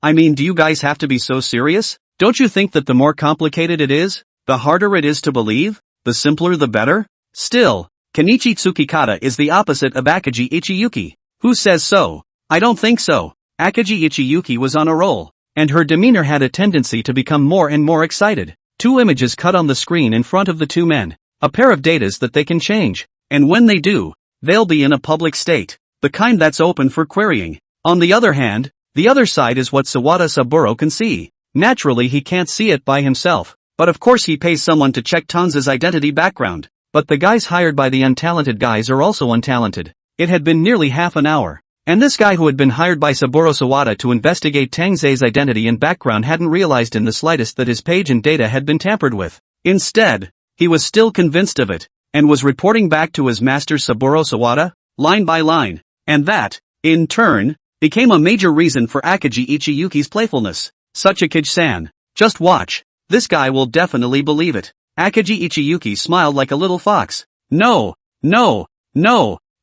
I mean, do you guys have to be so serious? Don't you think that the more complicated it is, the harder it is to believe? The simpler the better? Still, Kenichi Tsukikata is the opposite of Akagi Ichiyuki. Who says so? I don't think so. Akagi Ichiyuki was on a roll, and her demeanor had a tendency to become more and more excited. Two images cut on the screen in front of the two men. A pair of datas that they can change. And when they do, they'll be in a public state. The kind that's open for querying. On the other hand, the other side is what Sawada Saburo can see. Naturally he can't see it by himself, but of course he pays someone to check Tang Ze's identity background. But the guys hired by the untalented guys are also untalented. It had been nearly half an hour, and this guy who had been hired by Saburo Sawada to investigate Tang Ze's identity and background hadn't realized in the slightest that his page and data had been tampered with. Instead, he was still convinced of it, and was reporting back to his master Saburo Sawada, line by line, and that, in turn, became a major reason for Akagi Ichiyuki's playfulness. Sachikage-san, just watch. This guy will definitely believe it. Akagi Ichiyuki smiled like a little fox. No.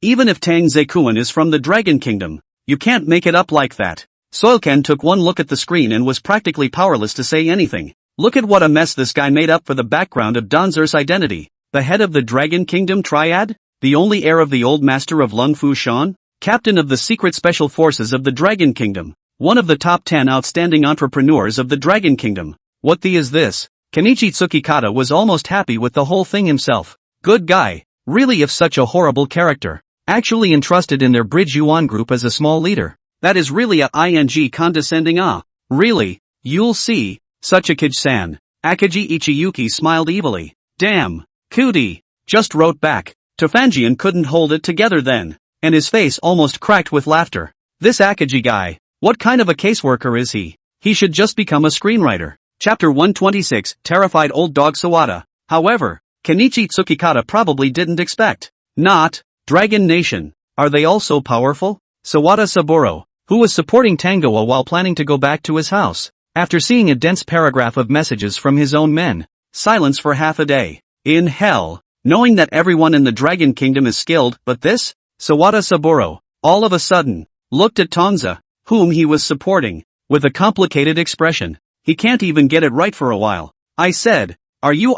Even if Tang Ze-kun is from the Dragon Kingdom, you can't make it up like that. Soilken took one look at the screen and was practically powerless to say anything. Look at what a mess this guy made up for the background of Danzer's identity. The head of the Dragon Kingdom Triad? The only heir of the old master of Lung Fu Shan? Captain of the secret special forces of the Dragon Kingdom. One of the top 10 outstanding entrepreneurs of the Dragon Kingdom. What the is this? Kenichi Tsukikata was almost happy with the whole thing himself. Good guy. Really, if such a horrible character. Actually entrusted in their Bridge Yuan group as a small leader. That is really a ing condescending Really? You'll see. Sachikage-san. Akagi Ichiyuki smiled evilly. Damn. Cootie. Just wrote back. Tofangian couldn't hold it together then. And his face almost cracked with laughter. This Akagi guy. What kind of a caseworker is he? He should just become a screenwriter. Chapter 126, Terrified Old Dog Sawada. However, Kenichi Tsukikata probably didn't expect. Not. Dragon Nation. Are they all so powerful? Sawada Saburo, who was supporting Tangoa while planning to go back to his house, after seeing a dense paragraph of messages from his own men. Silence for half a day. In hell. Knowing that everyone in the Dragon Kingdom is skilled, but this? Sawada Saburo, all of a sudden, looked at Tang Ze, whom he was supporting, with a complicated expression. He can't even get it right for a while. I said, are you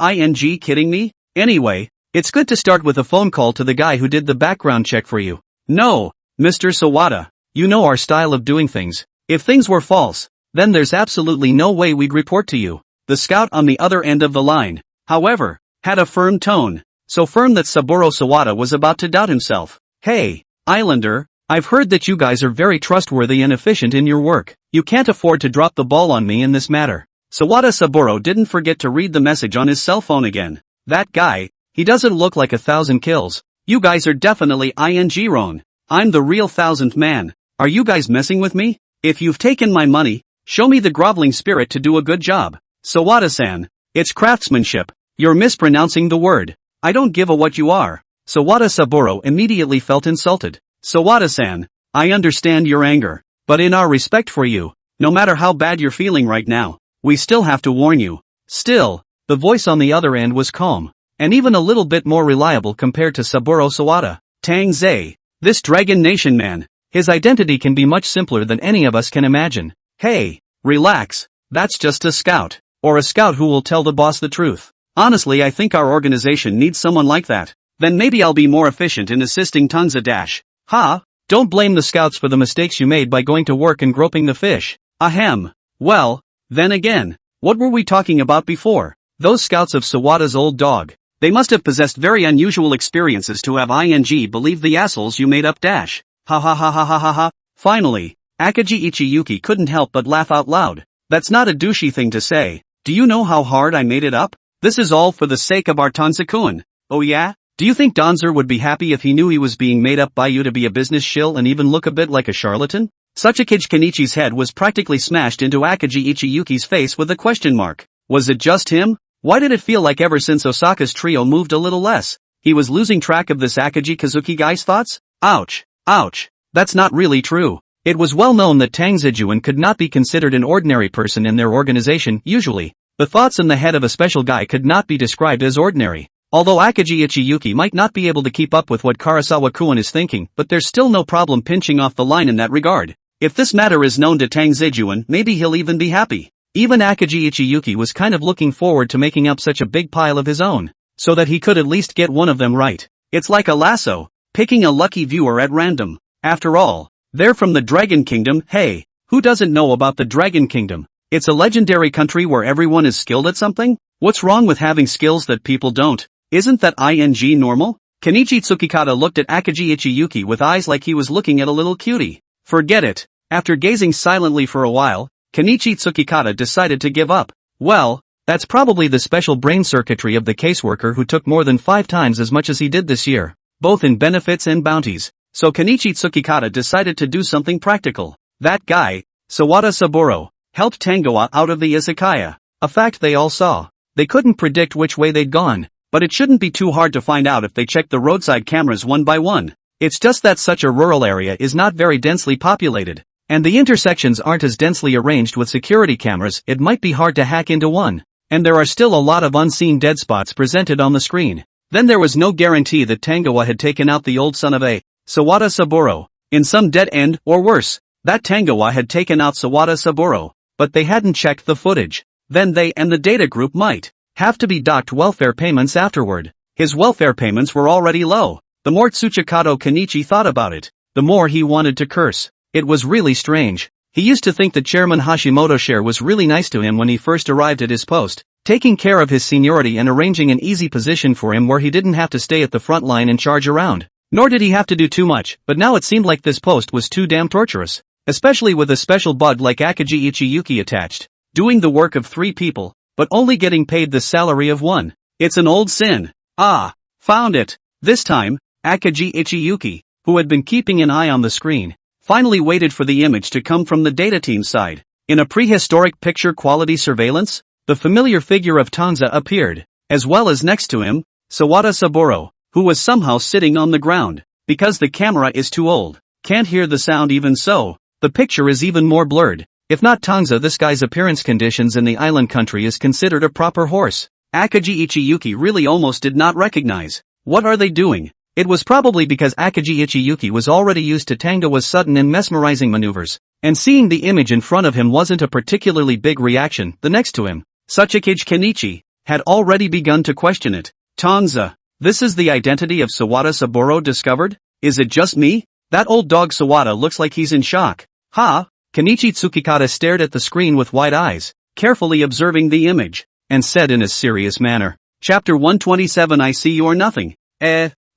kidding me? Anyway, it's good to start with a phone call to the guy who did the background check for you. No, Mr. Sawada, you know our style of doing things. If things were false, then there's absolutely no way we'd report to you. The scout on the other end of the line, however, had a firm tone, so firm that Saburo Sawada was about to doubt himself. Hey, Islander, I've heard that you guys are very trustworthy and efficient in your work. You can't afford to drop the ball on me in this matter. Sawada Saburo didn't forget to read the message on his cell phone again. That guy, he doesn't look like 1,000 kills. You guys are definitely wrong. I'm the real 1,000th man. Are you guys messing with me? If you've taken my money, show me the groveling spirit to do a good job. Sawada-san, it's craftsmanship. You're mispronouncing the word. I don't give a what you are. Sawada Saburo immediately felt insulted. Sawada-san, I understand your anger, but in our respect for you, no matter how bad you're feeling right now, we still have to warn you. Still, the voice on the other end was calm, and even a little bit more reliable compared to Saburo Sawada. Tang Ze, this Dragon Nation man, His identity can be much simpler than any of us can imagine. Hey, relax, that's just a scout. Or a scout who will tell the boss the truth. Honestly, I think our organization needs someone like that. Then maybe I'll be more efficient in assisting Tang Ze dash. Ha! Don't blame the scouts for the mistakes you made by going to work and groping the fish. Ahem. Well, then again, what were we talking about before? Those scouts of Sawada's old dog. They must have possessed very unusual experiences to have believe the assholes you made up dash. Ha ha ha ha ha ha ha. Finally, Akaji Ichiyuki couldn't help but laugh out loud. That's not a douchey thing to say. Do you know how hard I made it up? This is all for the sake of our Tanzakun. Oh yeah? Do you think Donzer would be happy if he knew he was being made up by you to be a business shill and even look a bit like a charlatan? Suchikage Kenichi's head was practically smashed into Akaji Ichiyuki's face with a question mark. Was it just him? Why did it feel like ever since Osaka's trio moved a little less, he was losing track of this Akaji Kazuki guy's thoughts? Ouch. Ouch. That's not really true. It was well known that Tang Ze could not be considered an ordinary person in their organization, usually. The thoughts in the head of a special guy could not be described as ordinary. Although Akaji Ichiyuki might not be able to keep up with what Karasawa-kun is thinking, but there's still no problem pinching off the line in that regard. If this matter is known to Tang Ze, maybe he'll even be happy. Even Akaji Ichiyuki was kind of looking forward to making up such a big pile of his own, so that he could at least get one of them right. It's like a lasso, picking a lucky viewer at random. After all, they're from the Dragon Kingdom. Hey, who doesn't know about the Dragon Kingdom? It's a legendary country where everyone is skilled at something? What's wrong with having skills that people don't? Isn't that normal? Kenichi Tsukikata looked at Akaji Ichiyuki with eyes like he was looking at a little cutie. Forget it. After gazing silently for a while, Kenichi Tsukikata decided to give up. Well, that's probably the special brain circuitry of the caseworker who took more than 5 times as much as he did this year, both in benefits and bounties. So Kenichi Tsukikata decided to do something practical. That guy, Sawada Saburo, helped Tangoa out of the izakaya. A fact they all saw. They couldn't predict which way they'd gone, but it shouldn't be too hard to find out if they checked the roadside cameras one by one. It's just that such a rural area is not very densely populated, and the intersections aren't as densely arranged with security cameras. It might be hard to hack into one, and there are still a lot of unseen dead spots presented on the screen. Then there was no guarantee that Tangoa had taken out the old son of a Sawada Saburo in some dead end, or worse, that Tangoa had taken out Sawada Saburo, but they hadn't checked the footage. Then they and the data group might have to be docked welfare payments afterward. His welfare payments were already low. The more Tsuchikado Kenichi thought about it, the more he wanted to curse. It was really strange. He used to think that Chairman Hashimoto share was really nice to him when he first arrived at his post, taking care of his seniority and arranging an easy position for him where he didn't have to stay at the front line and charge around. Nor did he have to do too much, but now it seemed like this post was too damn torturous. Especially with a special bug like Akaji Ichiyuki attached, doing the work of 3 people, but only getting paid the salary of 1. It's an old sin. Ah, found it. This time, Akaji Ichiyuki, who had been keeping an eye on the screen, finally waited for the image to come from the data team side. In a prehistoric picture quality surveillance, the familiar figure of Tang Ze appeared, as well as next to him, Sawada Saburo, who was somehow sitting on the ground. Because the camera is too old, can't hear the sound even so. The picture is even more blurred. If not Tang Ze, this guy's appearance conditions in the island country is considered a proper horse. Akaji Ichiyuki really almost did not recognize. What are they doing? It was probably because Akaji Ichiyuki was already used to Tangoa's sudden and mesmerizing maneuvers, and seeing the image in front of him wasn't a particularly big reaction. The next to him, Suchikage Kenichi, had already begun to question it. Tang Ze, this is the identity of Sawada Saburo discovered? Is it just me? That old dog Sawada looks like he's in shock. Ha! Kenichi Tsukikata stared at the screen with wide eyes, carefully observing the image, and said in a serious manner, Chapter 127 I see you're nothing.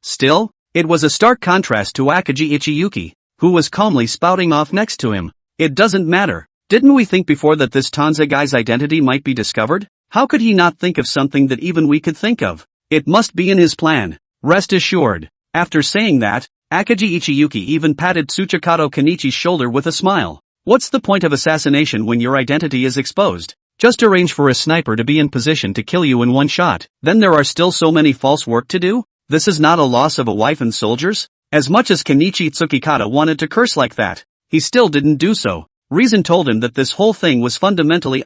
Still? It was a stark contrast to Akaji Ichiyuki, who was calmly spouting off next to him. It doesn't matter. Didn't we think before that this Tang Ze guy's identity might be discovered? How could he not think of something that even we could think of? It must be in his plan. Rest assured. After saying that, Akaji Ichiyuki even patted Tsuchikado Kenichi's shoulder with a smile. What's the point of assassination when your identity is exposed? Just arrange for a sniper to be in position to kill you in one shot. Then there are still so many false work to do? This is not a loss of a wife and soldiers? As much as Kenichi Tsukikata wanted to curse like that, he still didn't do so. Reason told him that this whole thing was fundamentally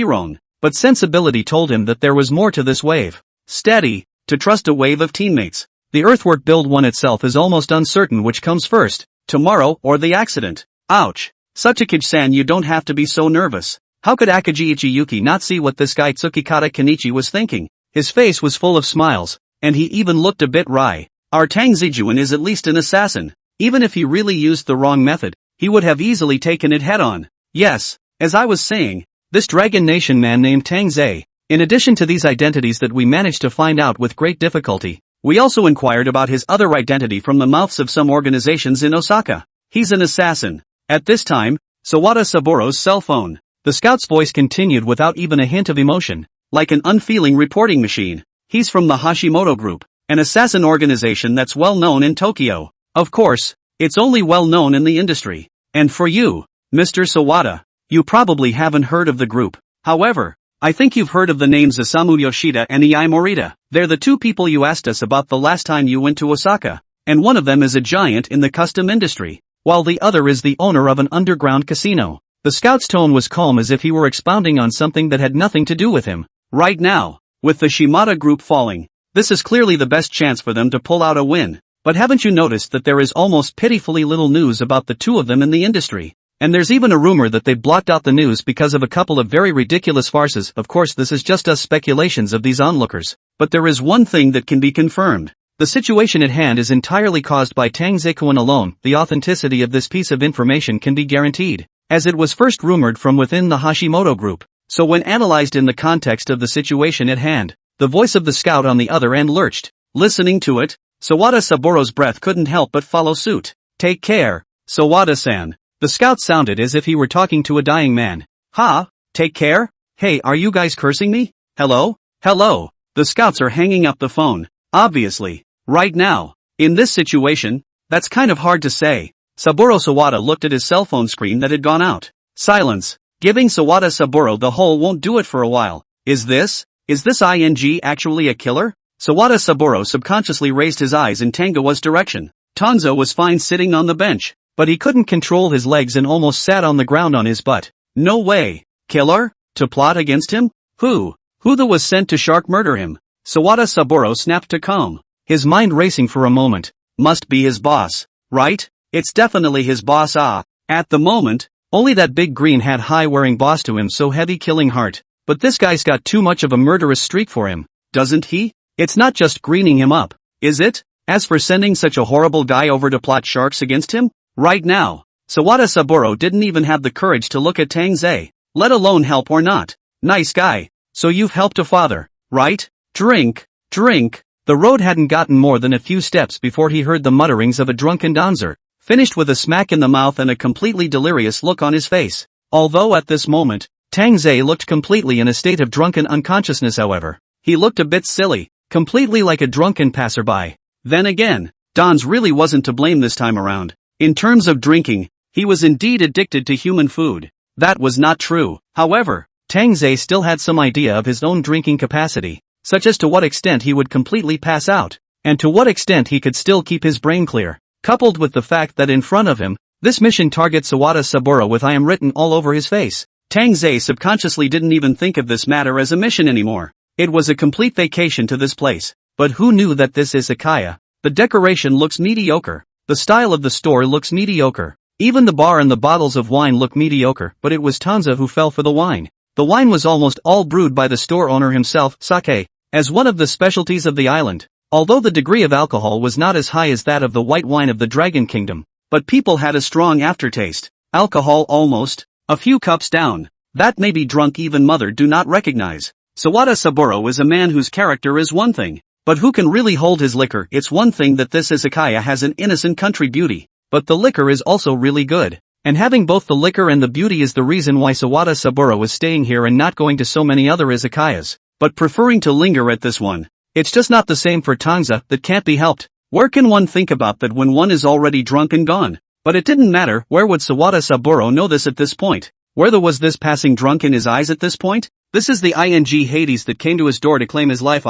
wrong, but sensibility told him that there was more to this wave. Steady, to trust a wave of teammates. The earthwork build one itself is almost uncertain which comes first, tomorrow or the accident. Ouch. Sabotage-san, you don't have to be so nervous. How could Akaji Ichiyuki not see what this guy Tsukikata Kenichi was thinking? His face was full of smiles, and he even looked a bit wry. Our Tang Ze is at least an assassin. Even if he really used the wrong method, he would have easily taken it head on. Yes, as I was saying, this Dragon Nation man named Tang Ze. In addition to these identities that we managed to find out with great difficulty, we also inquired about his other identity from the mouths of some organizations in Osaka. He's an assassin. At this time, Sawada Saburo's cell phone. The scout's voice continued without even a hint of emotion, like an unfeeling reporting machine. He's from the Hashimoto Group, an assassin organization that's well known in Tokyo. Of course, it's only well known in the industry. And for you, Mr. Sawada, you probably haven't heard of the group. However, I think you've heard of the names Isamu Yoshida and Ei Morita. They're the two people you asked us about the last time you went to Osaka, and one of them is a giant in the custom industry, while the other is the owner of an underground casino. The scout's tone was calm as if he were expounding on something that had nothing to do with him. Right now, with the Shimada group falling, this is clearly the best chance for them to pull out a win. But haven't you noticed that there is almost pitifully little news about the two of them in the industry? And there's even a rumor that they blocked out the news because of a couple of very ridiculous farces. Of course, this is just us speculations of these onlookers. But there is one thing that can be confirmed. The situation at hand is entirely caused by Tang Ze alone. The authenticity of this piece of information can be guaranteed, as it was first rumored from within the Hashimoto group. So when analyzed in the context of the situation at hand, the voice of the scout on the other end lurched. Listening to it, Sawada Saburo's breath couldn't help but follow suit. Take care, Sawada-san. The scout sounded as if he were talking to a dying man. Ha? Take care? Hey, are you guys cursing me? Hello? Hello? The scouts are hanging up the phone. Obviously. Right now. In this situation, that's kind of hard to say. Saburo Sawada looked at his cell phone screen that had gone out. Silence. Giving Sawada Saburo the hole won't do it for a while. Is this ING actually a killer? Sawada Saburo subconsciously raised his eyes in Tangoa's direction. Tang Ze was fine sitting on the bench, but he couldn't control his legs and almost sat on the ground on his butt. No way. Killer? To plot against him? Who was sent to shark murder him? Sawada Saburo snapped to calm, his mind racing for a moment. Must be his boss, right? It's definitely his boss. At the moment, only that big green hat high-wearing boss to him so heavy killing heart. But this guy's got too much of a murderous streak for him, doesn't he? It's not just greening him up, is it? As for sending such a horrible guy over to plot sharks against him? Right now, Sawada Saburo didn't even have the courage to look at Tang Ze, let alone help or not. Nice guy. So you've helped a father, right? Drink. The road hadn't gotten more than a few steps before he heard the mutterings of a drunken dancer, finished with a smack in the mouth and a completely delirious look on his face. Although at this moment, Tang Ze looked completely in a state of drunken unconsciousness. However, he looked a bit silly, completely like a drunken passerby. Then again, Don's really wasn't to blame this time around. In terms of drinking, he was indeed addicted to human food. That was not true. However, Tang Ze still had some idea of his own drinking capacity, such as to what extent he would completely pass out, and to what extent he could still keep his brain clear. Coupled with the fact that in front of him, this mission targets Sawada Saburo with "I am" written all over his face. Tang Ze subconsciously didn't even think of this matter as a mission anymore. It was a complete vacation to this place. But who knew that this izakaya? The decoration looks mediocre. The style of the store looks mediocre. Even the bar and the bottles of wine look mediocre, but it was Tang Ze who fell for the wine. The wine was almost all brewed by the store owner himself, sake, as one of the specialties of the island. Although the degree of alcohol was not as high as that of the white wine of the Dragon Kingdom, but people had a strong aftertaste. Alcohol almost a few cups down. That maybe drunk even mother do not recognize. Sawada Saburo is a man whose character is one thing, but who can really hold his liquor? It's one thing that this izakaya has an innocent country beauty, but the liquor is also really good. And having both the liquor and the beauty is the reason why Sawada Saburo is staying here and not going to so many other izakayas, but preferring to linger at this one. It's just not the same for Tang Ze. That can't be helped. Where can one think about that when one is already drunk and gone? But it didn't matter. Where would Sawada Saburo know this at this point? Where was this passing drunk in his eyes at this point? This is the ING Hades that came to his door to claim his life.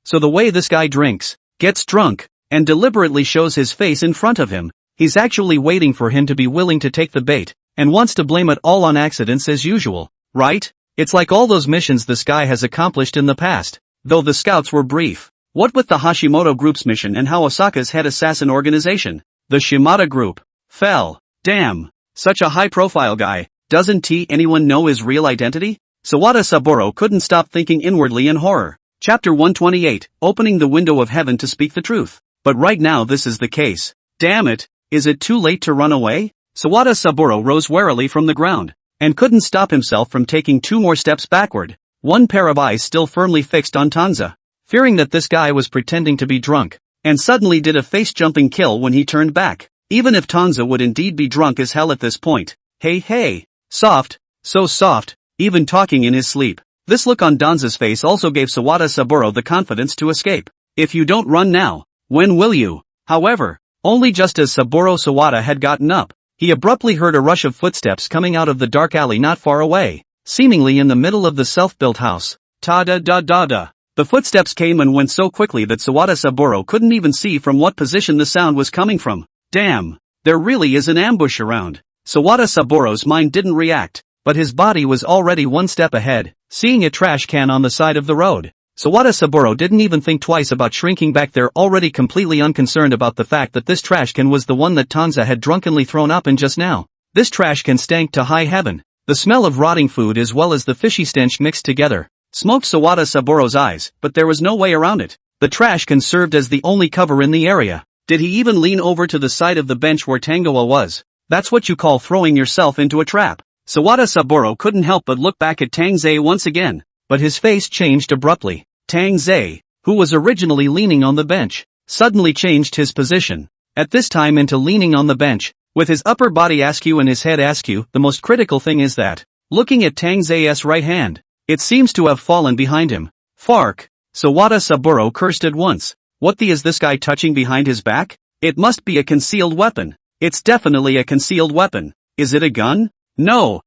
So the way this guy drinks, gets drunk, and deliberately shows his face in front of him, he's actually waiting for him to be willing to take the bait, and wants to blame it all on accidents as usual, right? It's like all those missions this guy has accomplished in the past, though the scouts were brief. What with the Hashimoto group's mission and how Osaka's head assassin organization, the Shimada group, Fell. Damn. Such a high-profile guy. Doesn't anyone know his real identity? Sawada Saburo couldn't stop thinking inwardly in horror. Chapter 128, Opening the Window of Heaven to Speak the Truth. But right now this is the case. Damn it. Is it too late to run away? Sawada Saburo rose warily from the ground, and couldn't stop himself from taking 2 more steps backward, one pair of eyes still firmly fixed on Tang Ze, fearing that this guy was pretending to be drunk, and suddenly did a face-jumping kill when he turned back. Even if Tang Ze would indeed be drunk as hell at this point. Hey. Soft. So soft, even talking in his sleep. This look on Tang Ze's face also gave Sawada Saburo the confidence to escape. If you don't run now, when will you? However, only just as Saburo Sawada had gotten up, he abruptly heard a rush of footsteps coming out of the dark alley not far away, seemingly in the middle of the self-built house. Ta-da-da-da-da. The footsteps came and went so quickly that Sawada Saburo couldn't even see from what position the sound was coming from. Damn, there really is an ambush around. Sawada Saburo's mind didn't react, but his body was already one step ahead, seeing a trash can on the side of the road. Sawada Saburo didn't even think twice about shrinking back there, already completely unconcerned about the fact that this trash can was the one that Tang Ze had drunkenly thrown up in just now. This trash can stank to high heaven. The smell of rotting food as well as the fishy stench mixed together smoked Sawada Saburo's eyes, but there was no way around it. The trash can served as the only cover in the area. Did he even lean over to the side of the bench where Tangoa was? That's what you call throwing yourself into a trap. Sawada Saburo couldn't help but look back at Tang Ze once again, but his face changed abruptly. Tang Ze, who was originally leaning on the bench, suddenly changed his position, at this time into leaning on the bench, with his upper body askew and his head askew. The most critical thing is that, looking at Tang Ze's right hand, it seems to have fallen behind him. Fark. Sawada Saburo cursed at once. What the is this guy touching behind his back? It must be a concealed weapon. It's definitely a concealed weapon. Is it a gun? No.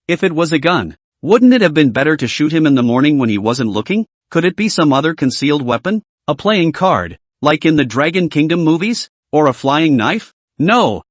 If it was a gun, wouldn't it have been better to shoot him in the morning when he wasn't looking? Could it be some other concealed weapon? A playing card, like in the Dragon Kingdom movies? Or a flying knife? No.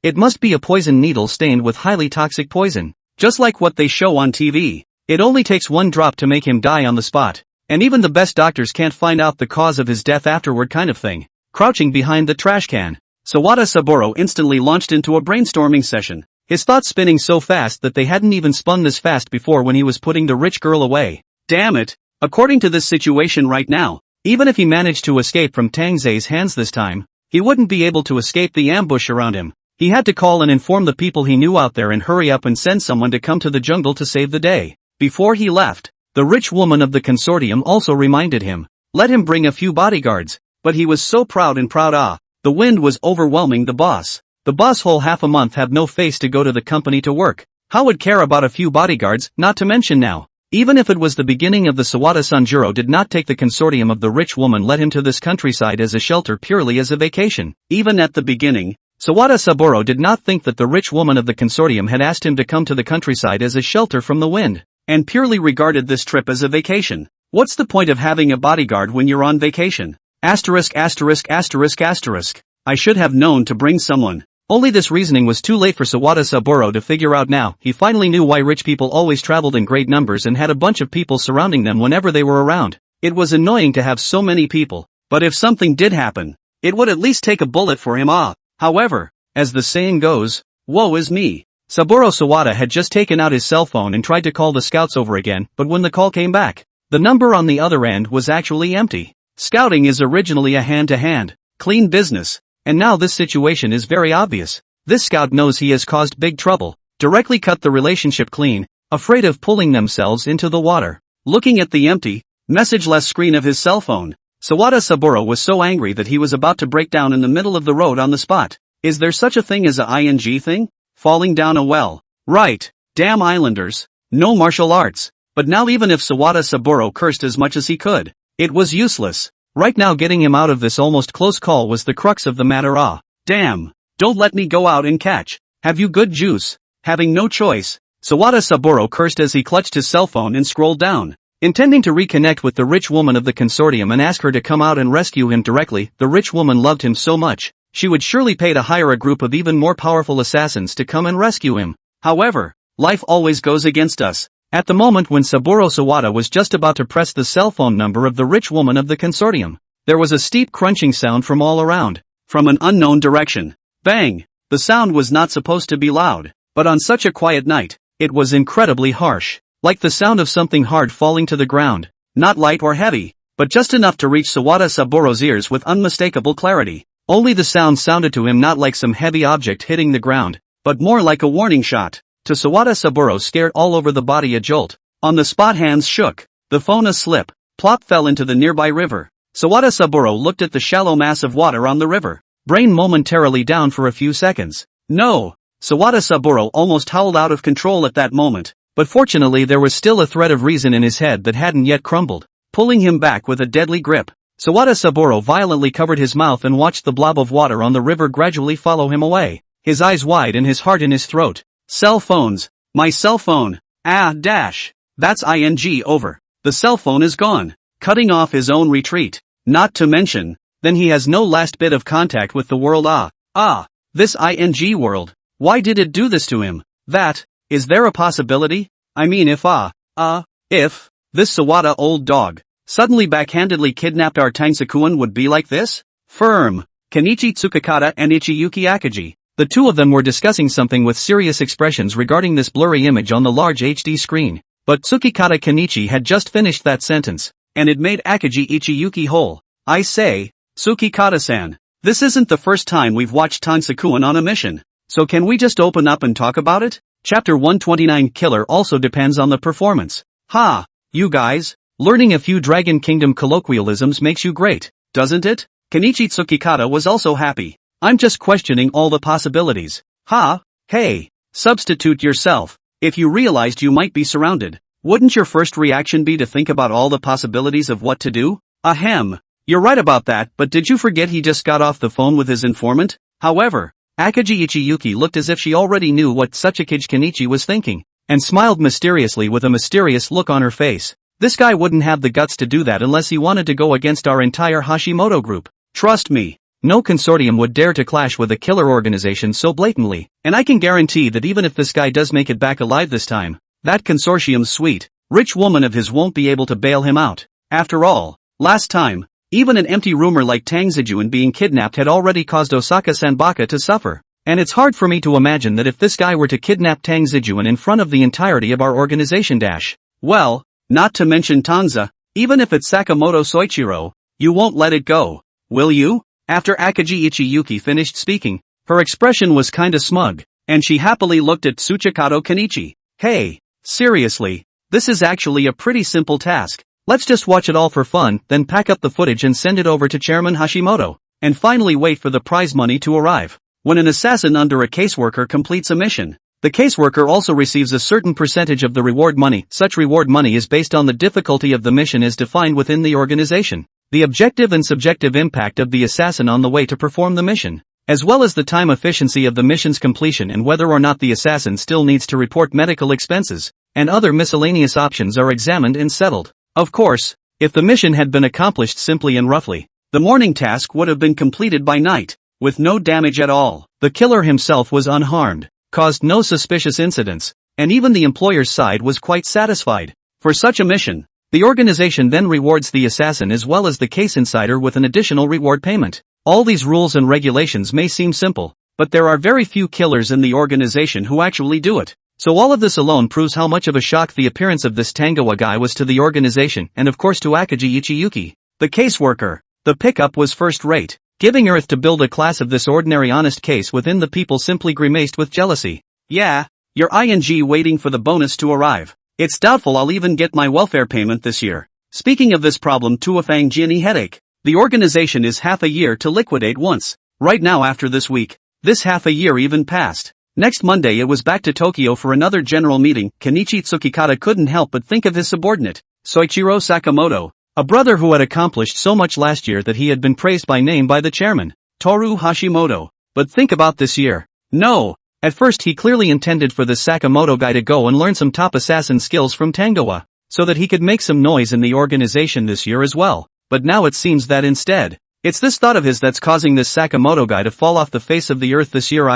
It must be a poison needle stained with highly toxic poison. Just like what they show on TV. It only takes one drop to make him die on the spot. And even the best doctors can't find out the cause of his death afterward, kind of thing. Crouching behind the trash can, Sawada Saburo instantly launched into a brainstorming session, his thoughts spinning so fast that they hadn't even spun this fast before when he was putting the rich girl away. Damn it! According to this situation right now, even if he managed to escape from Tang Ze's hands this time, he wouldn't be able to escape the ambush around him. He had to call and inform the people he knew out there and hurry up and send someone to come to the jungle to save the day. Before he left, the rich woman of the consortium also reminded him, let him bring a few bodyguards, but he was so proud. The wind was overwhelming the boss. The boss whole half a month have no face to go to the company to work. How would care about a few bodyguards, not to mention now? Even if it was the beginning of the Sawada Sanjuro did not take the consortium of the rich woman led him to this countryside as a shelter purely as a vacation. Even at the beginning, Sawada Saburo did not think that the rich woman of the consortium had asked him to come to the countryside as a shelter from the wind, and purely regarded this trip as a vacation. What's the point of having a bodyguard when you're on vacation? I should have known to bring someone. Only this reasoning was too late for Sawada Saburo to figure out now. He finally knew why rich people always traveled in great numbers and had a bunch of people surrounding them whenever they were around. It was annoying to have so many people, but if something did happen, it would at least take a bullet for him. However, as the saying goes, woe is me. Saburo Sawada had just taken out his cell phone and tried to call the scouts over again, but when the call came back, the number on the other end was actually empty. Scouting is originally a hand-to-hand, clean business, and now this situation is very obvious. This scout knows he has caused big trouble, directly cut the relationship clean, afraid of pulling themselves into the water. Looking at the empty, messageless screen of his cell phone, Sawada Saburo was so angry that he was about to break down in the middle of the road on the spot. Is there such a thing as a ing thing? Falling down a well. Right. Damn islanders. No martial arts. But now even if Sawada Saburo cursed as much as he could, it was useless. Right now getting him out of this almost close call was the crux of the matter. Damn. Don't let me go out and catch. Have you good juice? Having no choice, Sawada Saburo cursed as he clutched his cell phone and scrolled down, intending to reconnect with the rich woman of the consortium and ask her to come out and rescue him directly. The rich woman loved him so much, she would surely pay to hire a group of even more powerful assassins to come and rescue him. However, life always goes against us. At the moment when Saburo Sawada was just about to press the cell phone number of the rich woman of the consortium, there was a steep crunching sound from all around. from an unknown direction. Bang! The sound was not supposed to be loud, but on such a quiet night, it was incredibly harsh, like the sound of something hard falling to the ground, not light or heavy, but just enough to reach Sawada Saburo's ears with unmistakable clarity. Only the sound sounded to him not like some heavy object hitting the ground, but more like a warning shot. To Sawada Saburo, scared all over the body, a jolt. On the spot, hands shook. The phone a slip. Plop fell into the nearby river. Sawada Saburo looked at the shallow mass of water on the river, brain momentarily down for a few seconds. No! Sawada Saburo almost howled out of control at that moment, but fortunately there was still a thread of reason in his head that hadn't yet crumbled, pulling him back with a deadly grip. Sawada Saburo violently covered his mouth and watched the blob of water on the river gradually follow him away, his eyes wide and his heart in his throat. Cell phones. My cell phone. That's ing over. The cell phone is gone, cutting off his own retreat. Not to mention, then he has no last bit of contact with the world. This ing world. Why did it do this to him? Is there a possibility? I mean, if this Sawada old dog suddenly backhandedly kidnapped our Tangze-kun, would be like this? Firm. Kenichi Tsukikata and Ichiyuki Akagi. The two of them were discussing something with serious expressions regarding this blurry image on the large HD screen. But Tsukikata Kenichi had just finished that sentence, and it made Akagi Ichiyuki whole. I say, Tsukikata-san, this isn't the first time we've watched Tangze-kun on a mission, so can we just open up and talk about it? Chapter 129. Killer also depends on the performance. You guys, learning a few Dragon Kingdom colloquialisms makes you great, doesn't it? Kenichi Tsukikata was also happy. I'm just questioning all the possibilities. Hey, substitute yourself. If you realized you might be surrounded, wouldn't your first reaction be to think about all the possibilities of what to do? Ahem. You're right about that, but did you forget he just got off the phone with his informant? However, Akagi Ichiyuki looked as if she already knew what Tsukikage Kenichi was thinking, and smiled mysteriously with a mysterious look on her face. This guy wouldn't have the guts to do that unless he wanted to go against our entire Hashimoto group. Trust me, no consortium would dare to clash with a killer organization so blatantly, and I can guarantee that even if this guy does make it back alive this time, that consortium's sweet, rich woman of his won't be able to bail him out. After all, last time, even an empty rumor like Tang Ze being kidnapped had already caused Osaka Sanbaka to suffer, and it's hard for me to imagine that if this guy were to kidnap Tang Ze in front of the entirety of our organization well, not to mention Tang Ze, even if it's Sakamoto Soichiro, you won't let it go, will you? After Akagi Ichiyuki finished speaking, her expression was kinda smug, and she happily looked at Tsukikata Kenichi. Hey, seriously, this is actually a pretty simple task. Let's just watch it all for fun, then pack up the footage and send it over to Chairman Hashimoto, and finally wait for the prize money to arrive. When an assassin under a caseworker completes a mission, the caseworker also receives a certain percentage of the reward money. Such reward money is based on the difficulty of the mission as defined within the organization, the objective and subjective impact of the assassin on the way to perform the mission, as well as the time efficiency of the mission's completion and whether or not the assassin still needs to report medical expenses, and other miscellaneous options are examined and settled. Of course, if the mission had been accomplished simply and roughly, the morning task would have been completed by night, with no damage at all. The killer himself was unharmed, caused no suspicious incidents, and even the employer's side was quite satisfied. For such a mission, the organization then rewards the assassin as well as the case insider with an additional reward payment. All these rules and regulations may seem simple, but there are very few killers in the organization who actually do it. So all of this alone proves how much of a shock the appearance of this Tangoa guy was to the organization and of course to Akagi Ichiyuki, the caseworker. The pickup was first rate, giving Earth to build a class of this ordinary honest case within the people simply grimaced with jealousy. Yeah, your ing waiting for the bonus to arrive. It's doubtful I'll even get my welfare payment this year. Speaking of this problem, Tuafang Jiani headache. The organization is half a year to liquidate once. Right now after this week, this half a year even passed. Next Monday it was back to Tokyo for another general meeting. Kenichi Tsukikata couldn't help but think of his subordinate, Soichiro Sakamoto, a brother who had accomplished so much last year that he had been praised by name by the chairman, Toru Hashimoto. But think about this year. No, at first he clearly intended for the Sakamoto guy to go and learn some top assassin skills from Tangoa, so that he could make some noise in the organization this year as well. But now it seems that instead, it's this thought of his that's causing this Sakamoto guy to fall off the face of the earth this year.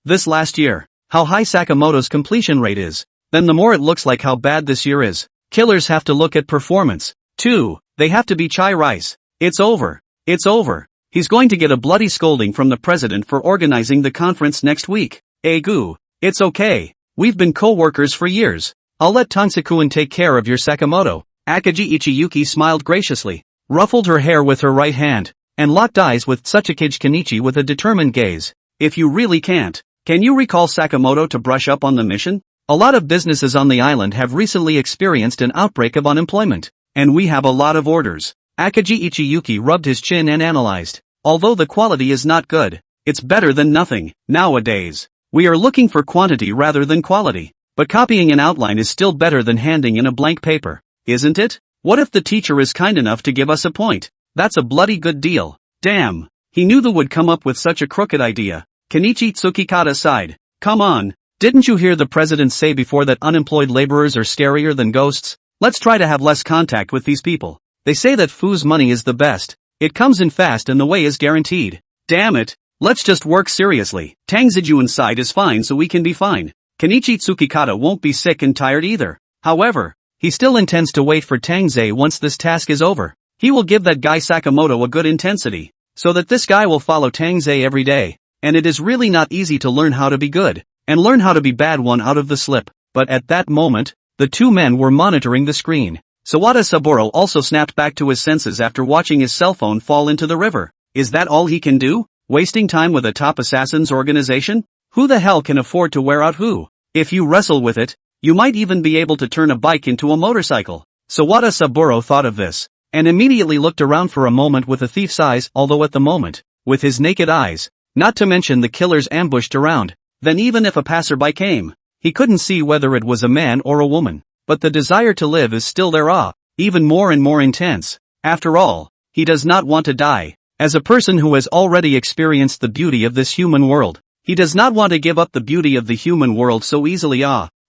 This last year, how high Sakamoto's completion rate is, then the more it looks like how bad this year is. Killers have to look at performance, too. They have to be chai rice. It's over. It's over. He's going to get a bloody scolding from the president for organizing the conference next week. Egu. It's okay. We've been co-workers for years. I'll let Tang-Ze-kun take care of your Sakamoto. Akagi Ichiyuki smiled graciously, ruffled her hair with her right hand, and locked eyes with Tsukikage Kenichi with a determined gaze. If you really can't, can you recall Sakamoto to brush up on the mission? A lot of businesses on the island have recently experienced an outbreak of unemployment, and we have a lot of orders. Akagi Ichiyuki rubbed his chin and analyzed. Although the quality is not good, it's better than nothing. Nowadays, we are looking for quantity rather than quality. But copying an outline is still better than handing in a blank paper, isn't it? What if the teacher is kind enough to give us a point? That's a bloody good deal. Damn. He knew the would come up with such a crooked idea. Kenichi Tsukikata sighed. Come on. Didn't you hear the president say before that unemployed laborers are scarier than ghosts? Let's try to have less contact with these people. They say that Fu's money is the best. It comes in fast and the way is guaranteed. Damn it. Let's just work seriously. Tang Ze inside is fine so we can be fine. Kenichi Tsukikata won't be sick and tired either. However, he still intends to wait for Tang Ze once this task is over. He will give that guy Sakamoto a good intensity, so that this guy will follow Tang Ze every day. And it is really not easy to learn how to be good, and learn how to be bad one out of the slip. But at that moment, the two men were monitoring the screen. Sawada Saburo also snapped back to his senses after watching his cell phone fall into the river. Is that all he can do? Wasting time with a top assassins organization? Who the hell can afford to wear out who? If you wrestle with it, you might even be able to turn a bike into a motorcycle. Sawada Saburo thought of this, and immediately looked around for a moment with a thief's eyes, although at the moment, with his naked eyes, not to mention the killers ambushed around, then even if a passerby came, he couldn't see whether it was a man or a woman. But the desire to live is still there, even more and more intense. After all, he does not want to die. As a person who has already experienced the beauty of this human world, he does not want to give up the beauty of the human world so easily.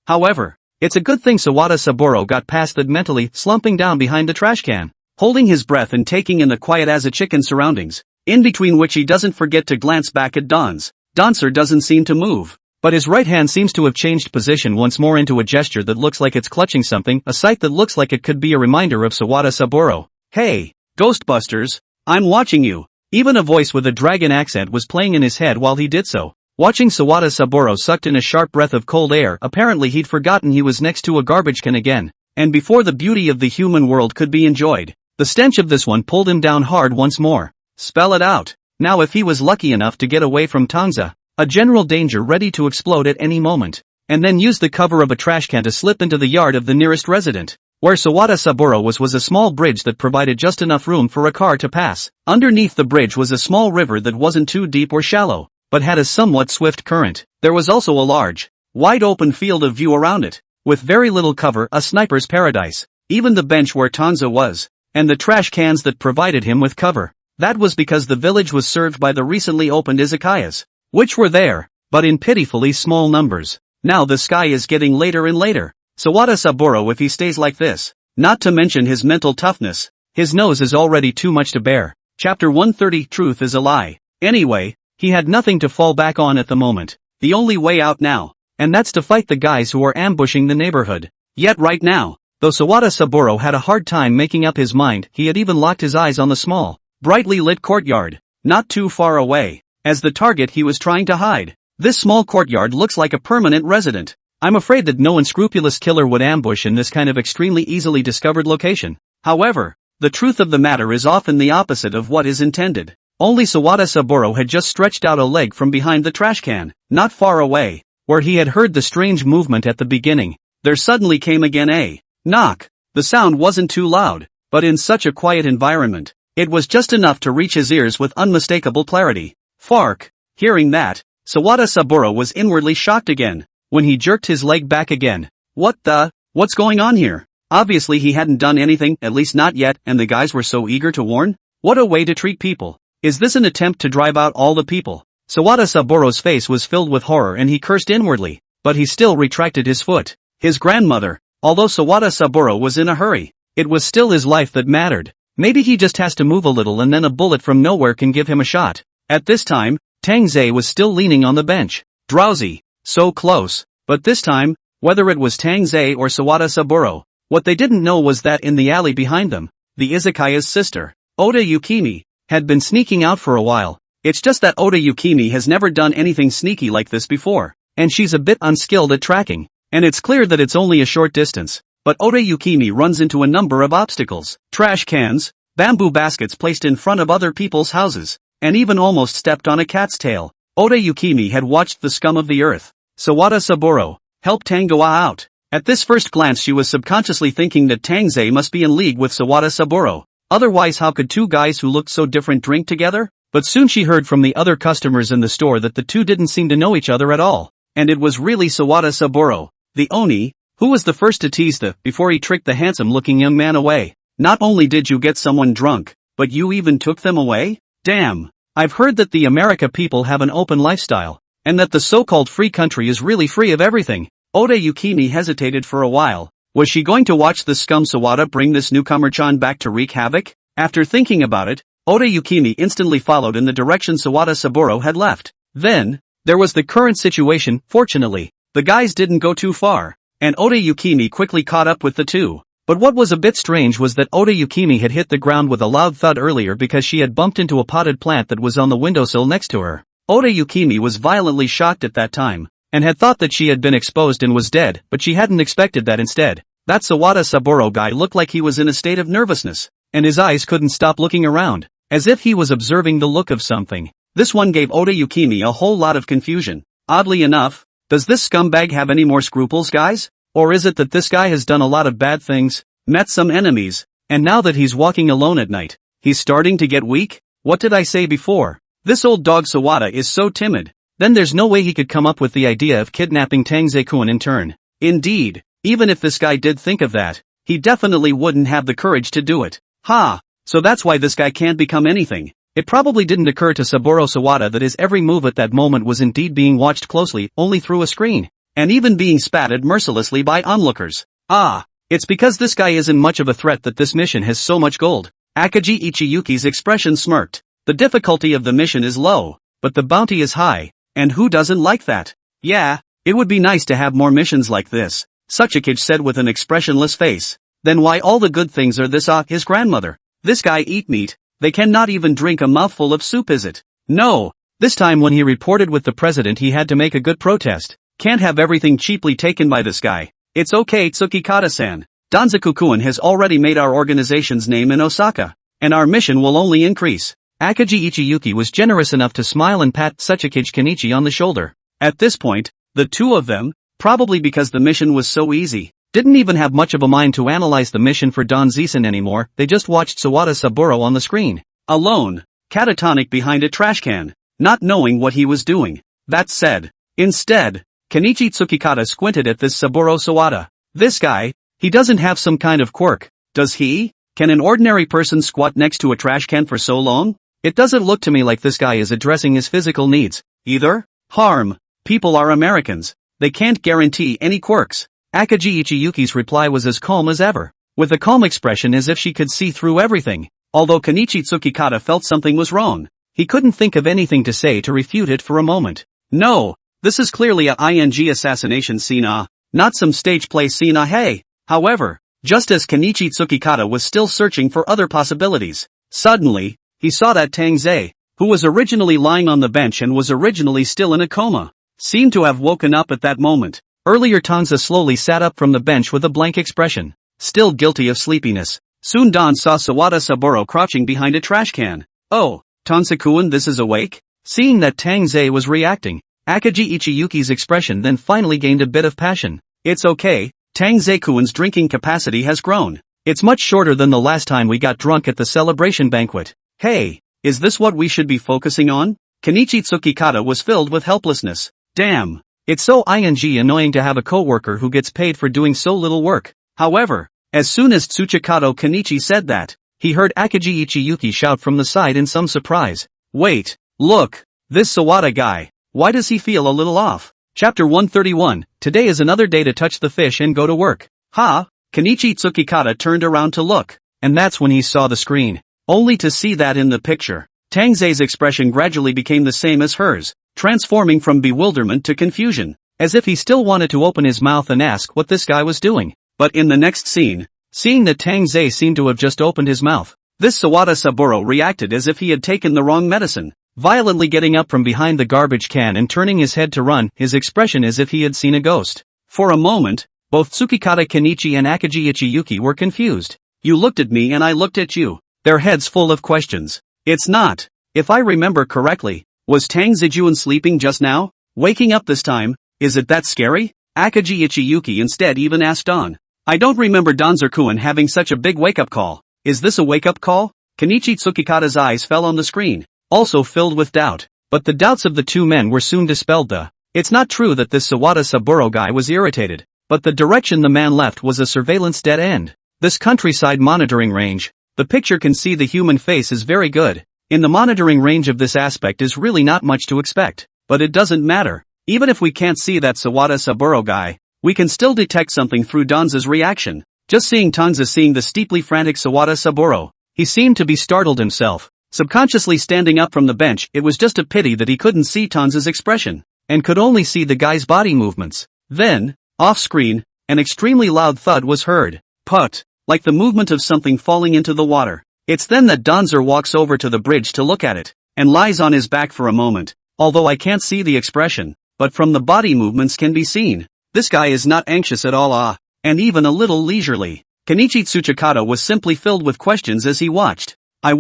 However, it's a good thing Sawada Saburo got past that mentally, slumping down behind the trash can, holding his breath and taking in the quiet as a chicken surroundings, in between which he doesn't forget to glance back at Don's. Dancer doesn't seem to move, but his right hand seems to have changed position once more into a gesture that looks like it's clutching something, a sight that looks like it could be a reminder of Sawada Saburo. Hey, Ghostbusters, I'm watching you. Even a voice with a dragon accent was playing in his head while he did so. Watching Sawada Saburo sucked in a sharp breath of cold air, apparently he'd forgotten he was next to a garbage can again, and before the beauty of the human world could be enjoyed, the stench of this one pulled him down hard once more. Spell it out. Now if he was lucky enough to get away from Tang Ze, a general danger ready to explode at any moment, and then use the cover of a trash can to slip into the yard of the nearest resident. Where Sawada Saburo was a small bridge that provided just enough room for a car to pass. Underneath the bridge was a small river that wasn't too deep or shallow, but had a somewhat swift current. There was also a large, wide open field of view around it, with very little cover, a sniper's paradise. Even the bench where Tang Ze was, and the trash cans that provided him with cover. That was because the village was served by the recently opened izakayas, which were there, but in pitifully small numbers. Now the sky is getting later and later. Sawada Saburo, if he stays like this, not to mention his mental toughness, his nose is already too much to bear. Chapter 130, Truth is a Lie. Anyway, he had nothing to fall back on at the moment. The only way out now, and that's to fight the guys who are ambushing the neighborhood. Yet right now, though Sawada Saburo had a hard time making up his mind, he had even locked his eyes on the small, brightly lit courtyard, not too far away, as the target he was trying to hide. This small courtyard looks like a permanent resident. I'm afraid that no unscrupulous killer would ambush in this kind of extremely easily discovered location. However, the truth of the matter is often the opposite of what is intended. Only Sawada Saburo had just stretched out a leg from behind the trash can, not far away, where he had heard the strange movement at the beginning. There suddenly came again a knock. The sound wasn't too loud, but in such a quiet environment, it was just enough to reach his ears with unmistakable clarity. Fark. Hearing that, Sawada Saburo was inwardly shocked again. When he jerked his leg back again. What's going on here? Obviously he hadn't done anything, at least not yet, and the guys were so eager to warn? What a way to treat people. Is this an attempt to drive out all the people? Sawada Saburo's face was filled with horror and he cursed inwardly, but he still retracted his foot. His grandmother, although Sawada Saburo was in a hurry, it was still his life that mattered. Maybe he just has to move a little and then a bullet from nowhere can give him a shot. At this time, Tang Ze was still leaning on the bench, drowsy. So close, but this time, whether it was Tang Ze or Sawada Saburo, what they didn't know was that in the alley behind them, the izakaya's sister, Oda Yukimi, had been sneaking out for a while. It's just that Oda Yukimi has never done anything sneaky like this before, and she's a bit unskilled at tracking, and it's clear that it's only a short distance. But Oda Yukimi runs into a number of obstacles: trash cans, bamboo baskets placed in front of other people's houses, and even almost stepped on a cat's tail. Oda Yukimi had watched the scum of the earth, Sawada Saburo, help Tangoa out. At this first glance she was subconsciously thinking that Tang Ze must be in league with Sawada Saburo. Otherwise how could two guys who looked so different drink together? But soon she heard from the other customers in the store that the two didn't seem to know each other at all. And it was really Sawada Saburo, the Oni, who was the first to tease before he tricked the handsome-looking young man away. Not only did you get someone drunk, but you even took them away? Damn. I've heard that the America people have an open lifestyle, and that the so-called free country is really free of everything. Oda Yukimi hesitated for a while. Was she going to watch the scum Sawada bring this newcomer-chan back to wreak havoc? After thinking about it, Oda Yukimi instantly followed in the direction Sawada Saburo had left. Then, there was the current situation. Fortunately, the guys didn't go too far, and Oda Yukimi quickly caught up with the two. But what was a bit strange was that Oda Yukimi had hit the ground with a loud thud earlier because she had bumped into a potted plant that was on the windowsill next to her. Oda Yukimi was violently shocked at that time, and had thought that she had been exposed and was dead, but she hadn't expected that instead. That Sawada Saburo guy looked like he was in a state of nervousness, and his eyes couldn't stop looking around, as if he was observing the look of something. This one gave Oda Yukimi a whole lot of confusion. Oddly enough, does this scumbag have any more scruples, guys? Or is it that this guy has done a lot of bad things, met some enemies, and now that he's walking alone at night, he's starting to get weak? What did I say before? This old dog Sawada is so timid. Then there's no way he could come up with the idea of kidnapping Tang Ze-kun in turn. Indeed, even if this guy did think of that, he definitely wouldn't have the courage to do it. Ha! So that's why this guy can't become anything. It probably didn't occur to Saburo Sawada that his every move at that moment was indeed being watched closely, only through a screen, and even being spat at mercilessly by onlookers. Ah, it's because this guy isn't much of a threat that this mission has so much gold. Akaji Ichiyuki's expression smirked. The difficulty of the mission is low, but the bounty is high, and who doesn't like that? Yeah, it would be nice to have more missions like this, Sachikage said with an expressionless face. Then why all the good things are this? His grandmother. This guy eat meat, they cannot even drink a mouthful of soup, is it? No. This time when he reported with the president he had to make a good protest. Can't have everything cheaply taken by this guy. It's okay, Tsukikata-san. Danzaku-kun has already made our organization's name in Osaka, and our mission will only increase. Akaji Ichiyuki was generous enough to smile and pat Sachikage Kenichi on the shoulder. At this point, the two of them, probably because the mission was so easy, didn't even have much of a mind to analyze the mission for Don Zeisen anymore. They just watched Sawada Saburo on the screen, alone, catatonic behind a trash can, not knowing what he was doing. That said, instead, Kenichi Tsukikata squinted at this Saburo Sawada. This guy, he doesn't have some kind of quirk, does he? Can an ordinary person squat next to a trash can for so long? It doesn't look to me like this guy is addressing his physical needs, either. Harm. People are Americans. They can't guarantee any quirks. Akaji Ichiyuki's reply was as calm as ever, with a calm expression as if she could see through everything. Although Kenichi Tsukikata felt something was wrong, he couldn't think of anything to say to refute it for a moment. No, this is clearly a ING assassination scene, not some stage play scene, hey. However, just as Kenichi Tsukikata was still searching for other possibilities, suddenly, he saw that Tang Ze, who was originally lying on the bench and was originally still in a coma, seemed to have woken up at that moment. Earlier Tang Ze slowly sat up from the bench with a blank expression, still guilty of sleepiness. Soon Don saw Sawada Saburo crouching behind a trash can. Oh, Tang Ze-kun, this is awake? Seeing that Tang Ze was reacting, Akaji Ichiyuki's expression then finally gained a bit of passion. It's okay, Tang Ze-kun's drinking capacity has grown. It's much shorter than the last time we got drunk at the celebration banquet. Hey, is this what we should be focusing on? Kenichi Tsukikata was filled with helplessness. Damn, it's so annoying to have a coworker who gets paid for doing so little work. However, as soon as Tsuchikado Kenichi said that, he heard Akaji Ichiyuki shout from the side in some surprise. Wait, look, this Sawada guy, why does he feel a little off? Chapter 131, today is another day to touch the fish and go to work. Ha! Kenichi Tsukikata turned around to look, and that's when he saw the screen. Only to see that in the picture, Tang Ze's expression gradually became the same as hers, transforming from bewilderment to confusion, as if he still wanted to open his mouth and ask what this guy was doing. But in the next scene, seeing that Tang Ze seemed to have just opened his mouth, This Sawada Saburo reacted as if he had taken the wrong medicine, violently getting up from behind the garbage can and turning his head to run, his expression as if he had seen a ghost. For a moment, both Tsukikata Kenichi and Akagi Ichiyuki were confused. You looked at me and I looked at you. Their heads full of questions. It's not. If I remember correctly, was Tang Ze sleeping just now? Waking up this time? Is it that scary? Akagi Ichiyuki instead even asked on. I don't remember Danzurkuan having such a big wake-up call. Is this a wake-up call? Kenichi Tsukikata's eyes fell on the screen, also filled with doubt. But the doubts of the two men were soon dispelled. It's not true that this Sawada Saburo guy was irritated, but the direction the man left was a surveillance dead end. This countryside monitoring range. The picture can see the human face is very good. In the monitoring range of this aspect is really not much to expect. But it doesn't matter. Even if we can't see that Sawada Saburo guy, we can still detect something through Danza's reaction. Just seeing Tanza seeing the steeply frantic Sawada Saburo, he seemed to be startled himself. Subconsciously standing up from the bench, it was just a pity that he couldn't see Tanza's expression, and could only see the guy's body movements. Then, off-screen, an extremely loud thud was heard. Put, like the movement of something falling into the water. It's then that Danzer walks over to the bridge to look at it, and lies on his back for a moment, although I can't see the expression, but from the body movements can be seen. This guy is not anxious at all, and even a little leisurely. Kenichi Tsukikata was simply filled with questions as he watched. I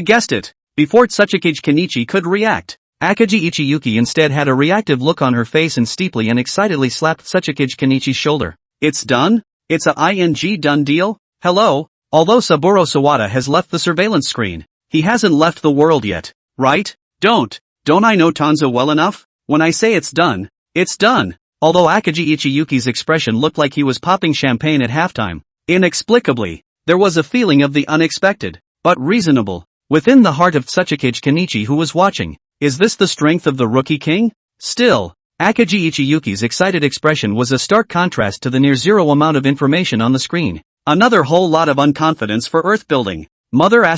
guessed it, before Tsukikage Kenichi could react. Akagi Ichiyuki instead had a reactive look on her face and steeply and excitedly slapped Tsukikage Kenichi's shoulder. It's done? It's a ing done deal? Hello? Although Saburo Sawada has left the surveillance screen, he hasn't left the world yet, right? Don't I know Tanza well enough? When I say it's done, it's done. Although Akagi Ichiyuki's expression looked like he was popping champagne at halftime, inexplicably, there was a feeling of the unexpected, but reasonable, within the heart of Tsukikage Kenichi who was watching. Is this the strength of the Rookie King? Still, Akagi Ichiyuki's excited expression was a stark contrast to the near-zero amount of information on the screen. Another whole lot of unconfidence for Earth building. Mother ********.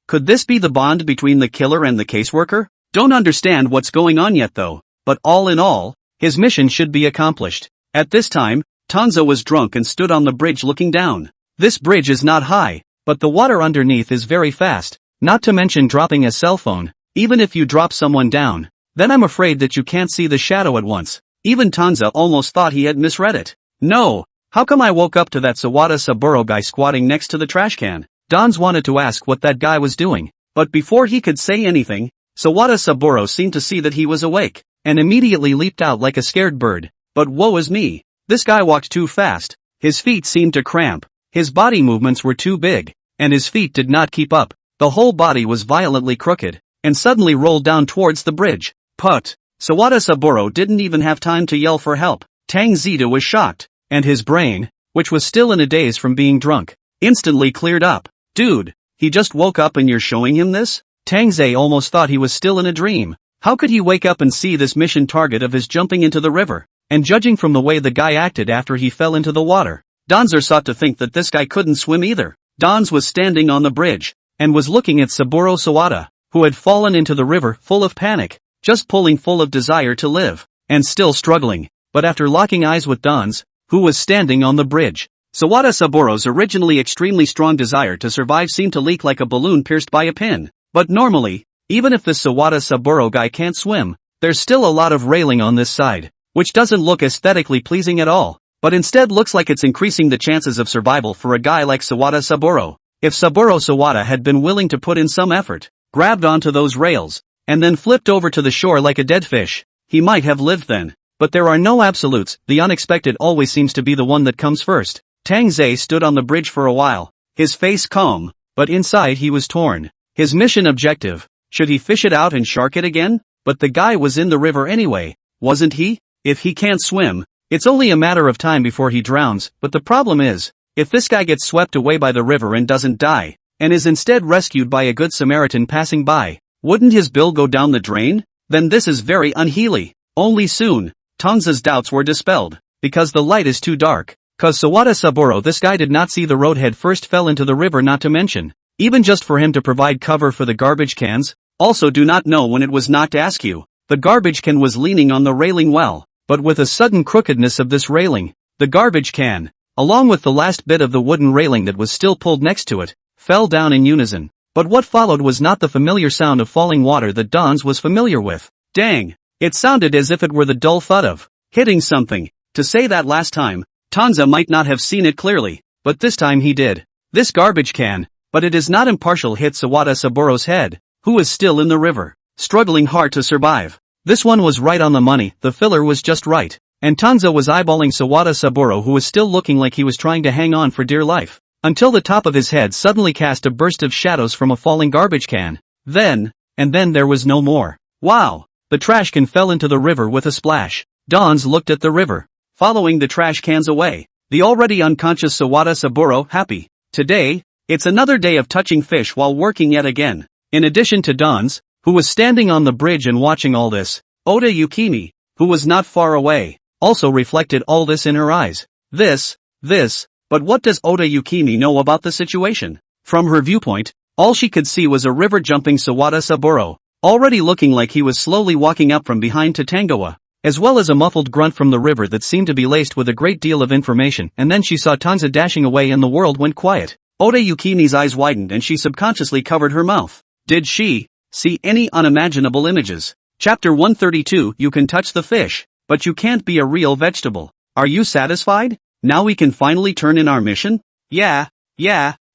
Could this be the bond between the killer and the caseworker? Don't understand what's going on yet though, but all in all, his mission should be accomplished. At this time, Tanza was drunk and stood on the bridge looking down. This bridge is not high, but the water underneath is very fast, not to mention dropping a cell phone. Even if you drop someone down, then I'm afraid that you can't see the shadow at once. Even Tanza almost thought he had misread it. No, how come I woke up to that Sawada Saburo guy squatting next to the trash can? Dans wanted to ask what that guy was doing, but before he could say anything, Sawada Saburo seemed to see that he was awake, and immediately leaped out like a scared bird. But woe is me, this guy walked too fast, his feet seemed to cramp, his body movements were too big, and his feet did not keep up. The whole body was violently crooked, and suddenly rolled down towards the bridge. Put. Sawada Saburo didn't even have time to yell for help. Tang Ze was shocked, and his brain, which was still in a daze from being drunk, instantly cleared up. Dude, he just woke up and you're showing him this? Tang Ze almost thought he was still in a dream. How could he wake up and see this mission target of his jumping into the river? And judging from the way the guy acted after he fell into the water, Danzer sought to think that this guy couldn't swim either. Dans was standing on the bridge, and was looking at Saburo Sawada, who had fallen into the river full of panic, just pulling full of desire to live, and still struggling. But after locking eyes with Dans, who was standing on the bridge, Sawada Saburo's originally extremely strong desire to survive seemed to leak like a balloon pierced by a pin. But normally, even if this Sawada Saburo guy can't swim, there's still a lot of railing on this side, which doesn't look aesthetically pleasing at all, but instead looks like it's increasing the chances of survival for a guy like Sawada Saburo. If Saburo Sawada had been willing to put in some effort, grabbed onto those rails, and then flipped over to the shore like a dead fish, he might have lived then. But there are no absolutes, the unexpected always seems to be the one that comes first. Tang Ze stood on the bridge for a while, his face calm, but inside he was torn. His mission objective, should he fish it out and shark it again? But the guy was in the river anyway, wasn't he? If he can't swim, it's only a matter of time before he drowns. But the problem is, if this guy gets swept away by the river and doesn't die, and is instead rescued by a good Samaritan passing by, wouldn't his bill go down the drain? Then this is very unhealthy. Only soon, Tanza's doubts were dispelled, because the light is too dark. Cause Sawada Saburo, this guy did not see the road head first fell into the river, not to mention, even just for him to provide cover for the garbage cans. Also do not know when it was knocked askew. The garbage can was leaning on the railing well, but with a sudden crookedness of this railing, the garbage can, along with the last bit of the wooden railing that was still pulled next to it, fell down in unison. But what followed was not the familiar sound of falling water that Dans was familiar with. Dang! It sounded as if it were the dull thud of hitting something. To say that last time, Tang Ze might not have seen it clearly, but this time he did. This garbage can, but it is not impartial, hit Sawada Saboro's head, who was still in the river, struggling hard to survive. This one was right on the money, the filler was just right. And Tang Ze was eyeballing Sawada Saboro, who was still looking like he was trying to hang on for dear life, until the top of his head suddenly cast a burst of shadows from a falling garbage can. Then there was no more. Wow! The trash can fell into the river with a splash. Dans looked at the river, following the trash cans away, the already unconscious Sawada Saboro happy. Today, it's another day of touching fish while working yet again. In addition to Dans, who was standing on the bridge and watching all this, Oda Yukimi, who was not far away, also reflected all this in her eyes. But what does Oda Yukimi know about the situation? From her viewpoint, all she could see was a river-jumping Sawada Saboro, already looking like he was slowly walking up from behind to Tangoa, as well as a muffled grunt from the river that seemed to be laced with a great deal of information, and then she saw Tang Ze dashing away and the world went quiet. Oda Yukimi's eyes widened and she subconsciously covered her mouth. Did she see any unimaginable images? Chapter 132. You can touch the fish, but you can't be a real vegetable. Are you satisfied? Now we can finally turn in our mission? Yeah.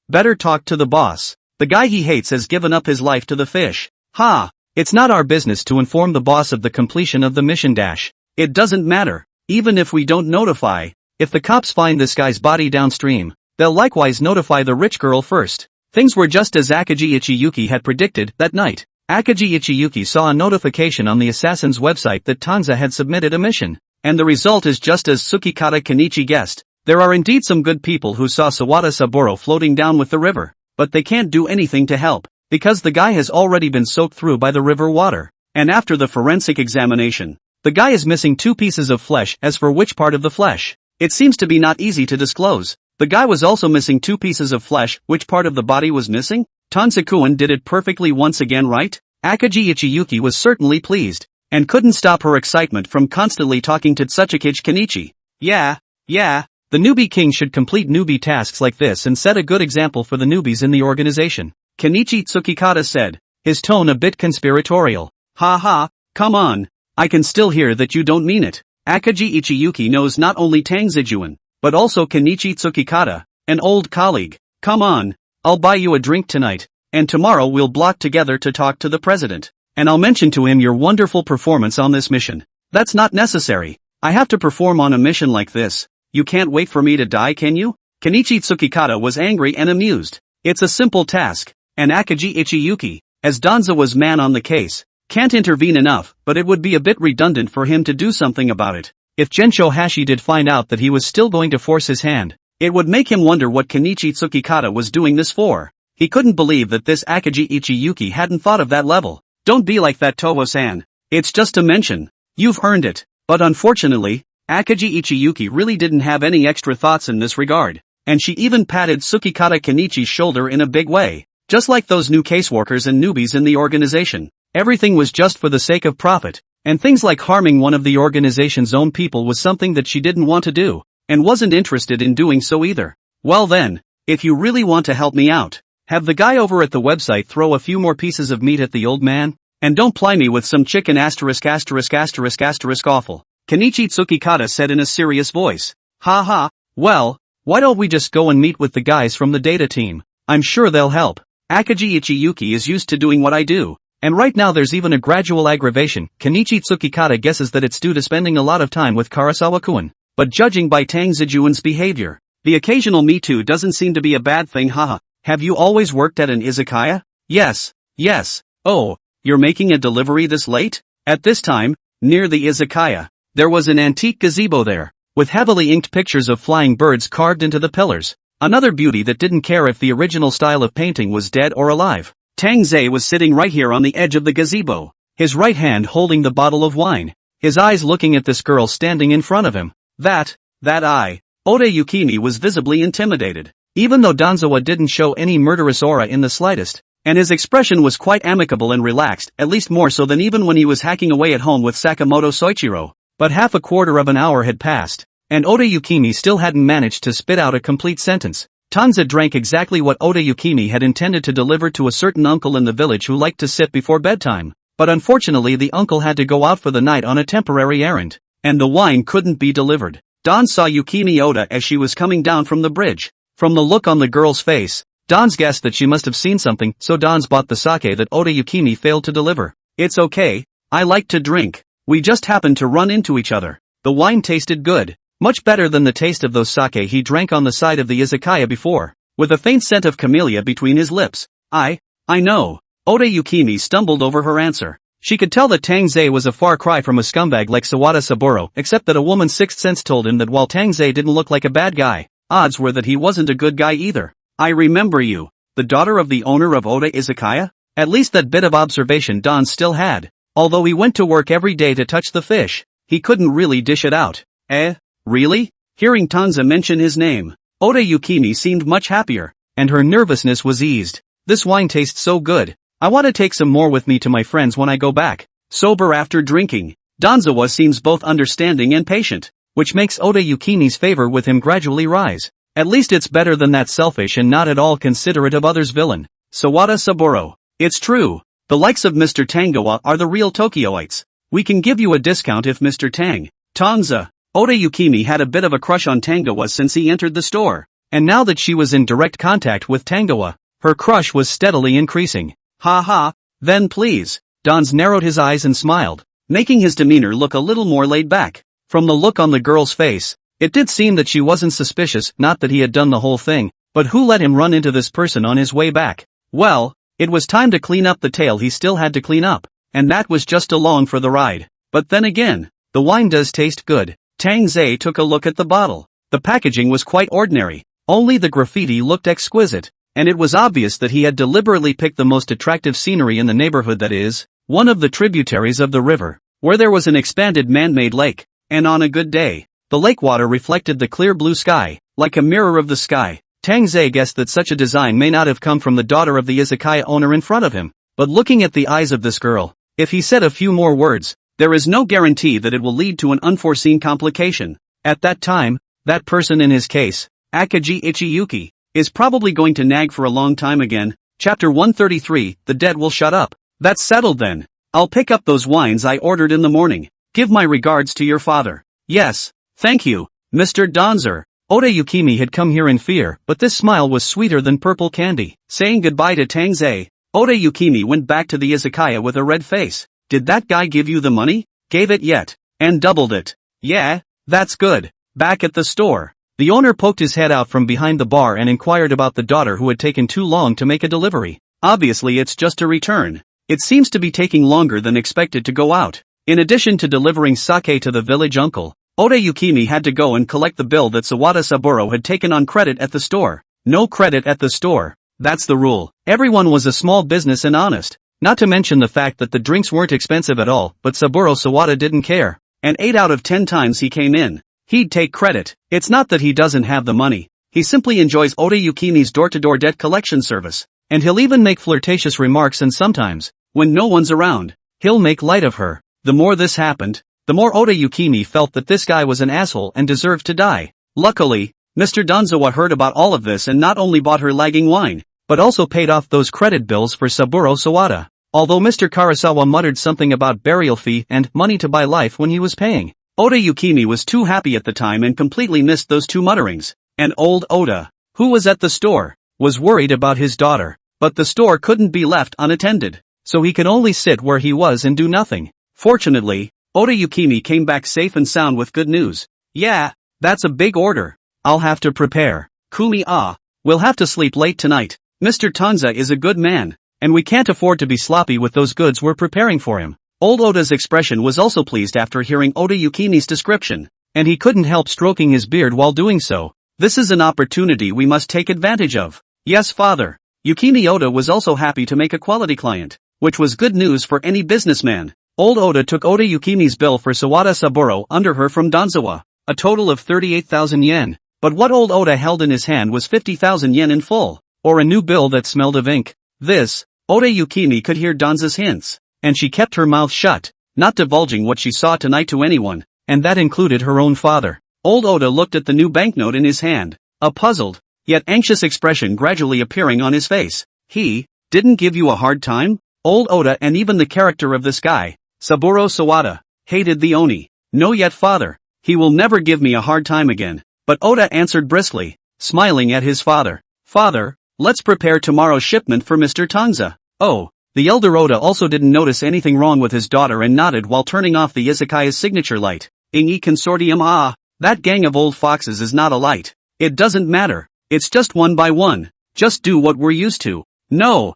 Better talk to the boss. The guy he hates has given up his life to the fish. Ha! It's not our business to inform the boss of the completion of the mission dash. It doesn't matter, even if we don't notify. If the cops find this guy's body downstream, they'll likewise notify the rich girl first. Things were just as Akagi Ichiyuki had predicted that night. Akagi Ichiyuki saw a notification on the assassin's website that Tang Ze had submitted a mission. And the result is just as Tsukikata Kenichi guessed. There are indeed some good people who saw Sawada Saboro floating down with the river, but they can't do anything to help, because the guy has already been soaked through by the river water. And after the forensic examination, the guy is missing 2 pieces of flesh. As for which part of the flesh, it seems to be not easy to disclose. The guy was also missing 2 pieces of flesh. Which part of the body was missing? Tansekuin did it perfectly once again, right? Akagi Ichiyuki was certainly pleased, and couldn't stop her excitement from constantly talking to Tsukikage Kenichi. Yeah, the newbie king should complete newbie tasks like this and set a good example for the newbies in the organization. Kenichi Tsukikata said, his tone a bit conspiratorial. Ha, come on, I can still hear that you don't mean it. Akagi Ichiyuki knows not only Tang Ze, but also Kenichi Tsukikata, an old colleague. Come on, I'll buy you a drink tonight, and tomorrow we'll block together to talk to the president. And I'll mention to him your wonderful performance on this mission. That's not necessary. I have to perform on a mission like this. You can't wait for me to die, can you? Kenichi Tsukikata was angry and amused. It's a simple task, and Akagi Ichiyuki, as Dans Ze was man on the case, can't intervene enough, but it would be a bit redundant for him to do something about it. If Gensho Hashi did find out that he was still going to force his hand, it would make him wonder what Kenichi Tsukikata was doing this for. He couldn't believe that this Akagi Ichiyuki hadn't thought of that level. Don't be like that, Toho-san. It's just a mention. You've earned it. But unfortunately, Akagi Ichiyuki really didn't have any extra thoughts in this regard, and she even patted Tsukikata Kenichi's shoulder in a big way. Just like those new caseworkers and newbies in the organization, everything was just for the sake of profit, and things like harming one of the organization's own people was something that she didn't want to do, and wasn't interested in doing so either. Well then, if you really want to help me out, have the guy over at the website throw a few more pieces of meat at the old man, and don't ply me with some chicken ***** awful. Kenichi Tsukikata said in a serious voice. Ha, well, why don't we just go and meet with the guys from the data team? I'm sure they'll help. Akagi Ichiyuki is used to doing what I do, and right now there's even a gradual aggravation. Kenichi Tsukikata guesses that it's due to spending a lot of time with Karasawa-kun, but judging by Tang Ze-juan's behavior, the occasional me too doesn't seem to be a bad thing. Haha. Have you always worked at an izakaya? Yes. Oh, you're making a delivery this late? At this time, near the izakaya, there was an antique gazebo there, with heavily inked pictures of flying birds carved into the pillars. Another beauty that didn't care if the original style of painting was dead or alive. Tang Ze was sitting right here on the edge of the gazebo, his right hand holding the bottle of wine, his eyes looking at this girl standing in front of him. That eye. Oda Yukimi was visibly intimidated, even though Danzawa didn't show any murderous aura in the slightest, and his expression was quite amicable and relaxed, at least more so than even when he was hacking away at home with Sakamoto Soichiro. But half a quarter of an hour had passed, And Oda Yukimi still hadn't managed to spit out a complete sentence. Tang Ze drank exactly what Oda Yukimi had intended to deliver to a certain uncle in the village who liked to sip before bedtime. But unfortunately the uncle had to go out for the night on a temporary errand, and the wine couldn't be delivered. Don saw Yukimi Oda as she was coming down from the bridge. From the look on the girl's face, Don's guessed that she must have seen something, so Don's bought the sake that Oda Yukimi failed to deliver. It's okay, I like to drink. We just happened to run into each other. The wine tasted good, much better than the taste of those sake he drank on the side of the izakaya before, with a faint scent of camellia between his lips. I know. Oda Yukimi stumbled over her answer. She could tell that Tang Ze was a far cry from a scumbag like Sawada Saburo, except that a woman's sixth sense told him that while Tang Ze didn't look like a bad guy, odds were that he wasn't a good guy either. I remember you, the daughter of the owner of Oda Izakaya? At least that bit of observation Don still had. Although he went to work every day to touch the fish, he couldn't really dish it out. Really? Hearing Tang Ze mention his name, Oda Yukimi seemed much happier, and her nervousness was eased. This wine tastes so good. I want to take some more with me to my friends when I go back. Sober after drinking, Danzawa seems both understanding and patient, which makes Oda Yukimi's favor with him gradually rise. At least it's better than that selfish and not at all considerate of others villain, Sawada Saburo. It's true, the likes of Mr. Tangoa are the real Tokyoites. We can give you a discount if Mr. Tang Ze. Oda Yukimi had a bit of a crush on Tangoa since he entered the store, and now that she was in direct contact with Tangoa, her crush was steadily increasing. Ha, then please. Don's narrowed his eyes and smiled, making his demeanor look a little more laid back. From the look on the girl's face, it did seem that she wasn't suspicious, not that he had done the whole thing, but who let him run into this person on his way back? Well, it was time to clean up the tail he still had to clean up, and that was just along for the ride. But then again, the wine does taste good. Tang Ze took a look at the bottle. The packaging was quite ordinary, only the graffiti looked exquisite. And it was obvious that he had deliberately picked the most attractive scenery in the neighborhood, that is, one of the tributaries of the river, where there was an expanded man-made lake, and on a good day, the lake water reflected the clear blue sky, like a mirror of the sky. Tang Ze guessed that such a design may not have come from the daughter of the izakaya owner in front of him, but looking at the eyes of this girl, if he said a few more words, there is no guarantee that it will lead to an unforeseen complication. At that time, that person in his case, Akaji Ichiyuki, is probably going to nag for a long time again. Chapter 133, The Dead Will Shut Up. That's settled then. I'll pick up those wines I ordered in the morning. Give my regards to your father. Yes, thank you, Mr. Donzer. Oda Yukimi had come here in fear, but this smile was sweeter than purple candy. Saying goodbye to Tang Ze, Oda Yukimi went back to the izakaya with a red face. Did that guy give you the money? Gave it yet. And doubled it. Yeah, that's good. Back at the store, the owner poked his head out from behind the bar and inquired about the daughter who had taken too long to make a delivery. Obviously it's just a return. It seems to be taking longer than expected to go out. In addition to delivering sake to the village uncle, Oda Yukimi had to go and collect the bill that Sawada Saburo had taken on credit at the store. No credit at the store. That's the rule. Everyone was a small business and honest. Not to mention the fact that the drinks weren't expensive at all, but Saburo Sawada didn't care. And 8 out of 10 times he came in, he'd take credit. It's not that he doesn't have the money. He simply enjoys Oda Yukimi's door-to-door debt collection service. And he'll even make flirtatious remarks, and sometimes, when no one's around, he'll make light of her. The more this happened, the more Oda Yukimi felt that this guy was an asshole and deserved to die. Luckily, Mr. Danzawa heard about all of this and not only bought her lagging wine, but also paid off those credit bills for Saburo Sawada. Although Mr. Karasawa muttered something about burial fee and money to buy life when he was paying, Oda Yukimi was too happy at the time and completely missed those two mutterings. And old Oda, who was at the store, was worried about his daughter, but the store couldn't be left unattended, so he could only sit where he was and do nothing. Fortunately, Oda Yukimi came back safe and sound with good news. Yeah, that's a big order. I'll have to prepare. We'll have to sleep late tonight. Mr. Tang Ze is a good man, and we can't afford to be sloppy with those goods we're preparing for him. Old Oda's expression was also pleased after hearing Oda Yukimi's description, and he couldn't help stroking his beard while doing so. This is an opportunity we must take advantage of. Yes, father. Yukimi Oda was also happy to make a quality client, which was good news for any businessman. Old Oda took Oda Yukimi's bill for Sawada Saburo under her from Danzawa, a total of 38,000 yen, but what old Oda held in his hand was 50,000 yen in full, or a new bill that smelled of ink. This, Oda Yukimi could hear Danza's hints, and she kept her mouth shut, not divulging what she saw tonight to anyone, and that included her own father. Old Oda looked at the new banknote in his hand, a puzzled, yet anxious expression gradually appearing on his face. He didn't give you a hard time? Old Oda and even the character of this guy, Saburo Sawada, hated the Oni. No yet father, he will never give me a hard time again. But Oda answered briskly, smiling at his father. Father, let's prepare tomorrow's shipment for Mr. Tang Ze. Oh, the elder Oda also didn't notice anything wrong with his daughter and nodded while turning off the izakaya's signature light. Ingi consortium that gang of old foxes is not a light. It doesn't matter, it's just one by one. Just do what we're used to. No,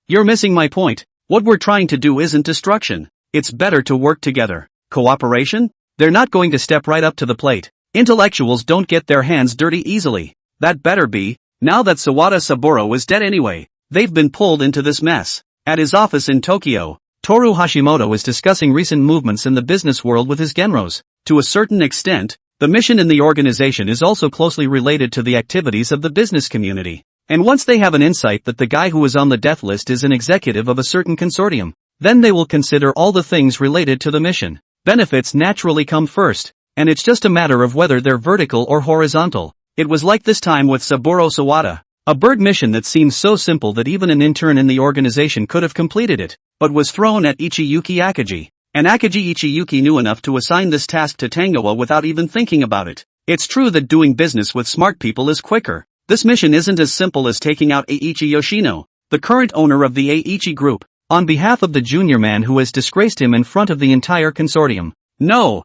you're missing my point. What we're trying to do isn't destruction. It's better to work together. Cooperation? They're not going to step right up to the plate. Intellectuals don't get their hands dirty easily. That better be, now that Sawada Saburo is dead anyway. They've been pulled into this mess. At his office in Tokyo, Toru Hashimoto is discussing recent movements in the business world with his genros. To a certain extent, the mission in the organization is also closely related to the activities of the business community. And once they have an insight that the guy who is on the death list is an executive of a certain consortium, then they will consider all the things related to the mission. Benefits naturally come first, and it's just a matter of whether they're vertical or horizontal. It was like this time with Saburo Sawada, a bird mission that seems so simple that even an intern in the organization could have completed it, but was thrown at Ichiyuki Akagi. And Akagi Ichiyuki knew enough to assign this task to Tangoa without even thinking about it. It's true that doing business with smart people is quicker. This mission isn't as simple as taking out Eiichi Yoshino, the current owner of the Eiichi Group, on behalf of the junior man who has disgraced him in front of the entire consortium. No,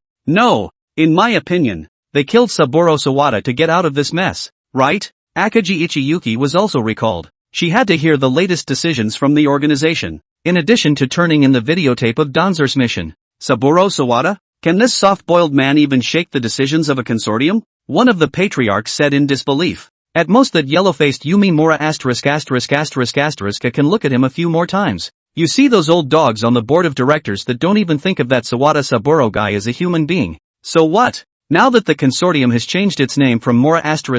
in my opinion, they killed Saburo Sawada to get out of this mess, right? Akagi Ichiyuki was also recalled. She had to hear the latest decisions from the organization, in addition to turning in the videotape of Danzer's mission. Saburo Sawada? Can this soft-boiled man even shake the decisions of a consortium? One of the patriarchs said in disbelief. At most that yellow-faced Yumi Mura **** can look at him a few more times. You see those old dogs on the board of directors that don't even think of that Sawada Saburo guy as a human being. So what? Now that the consortium has changed its name from Mura ***** to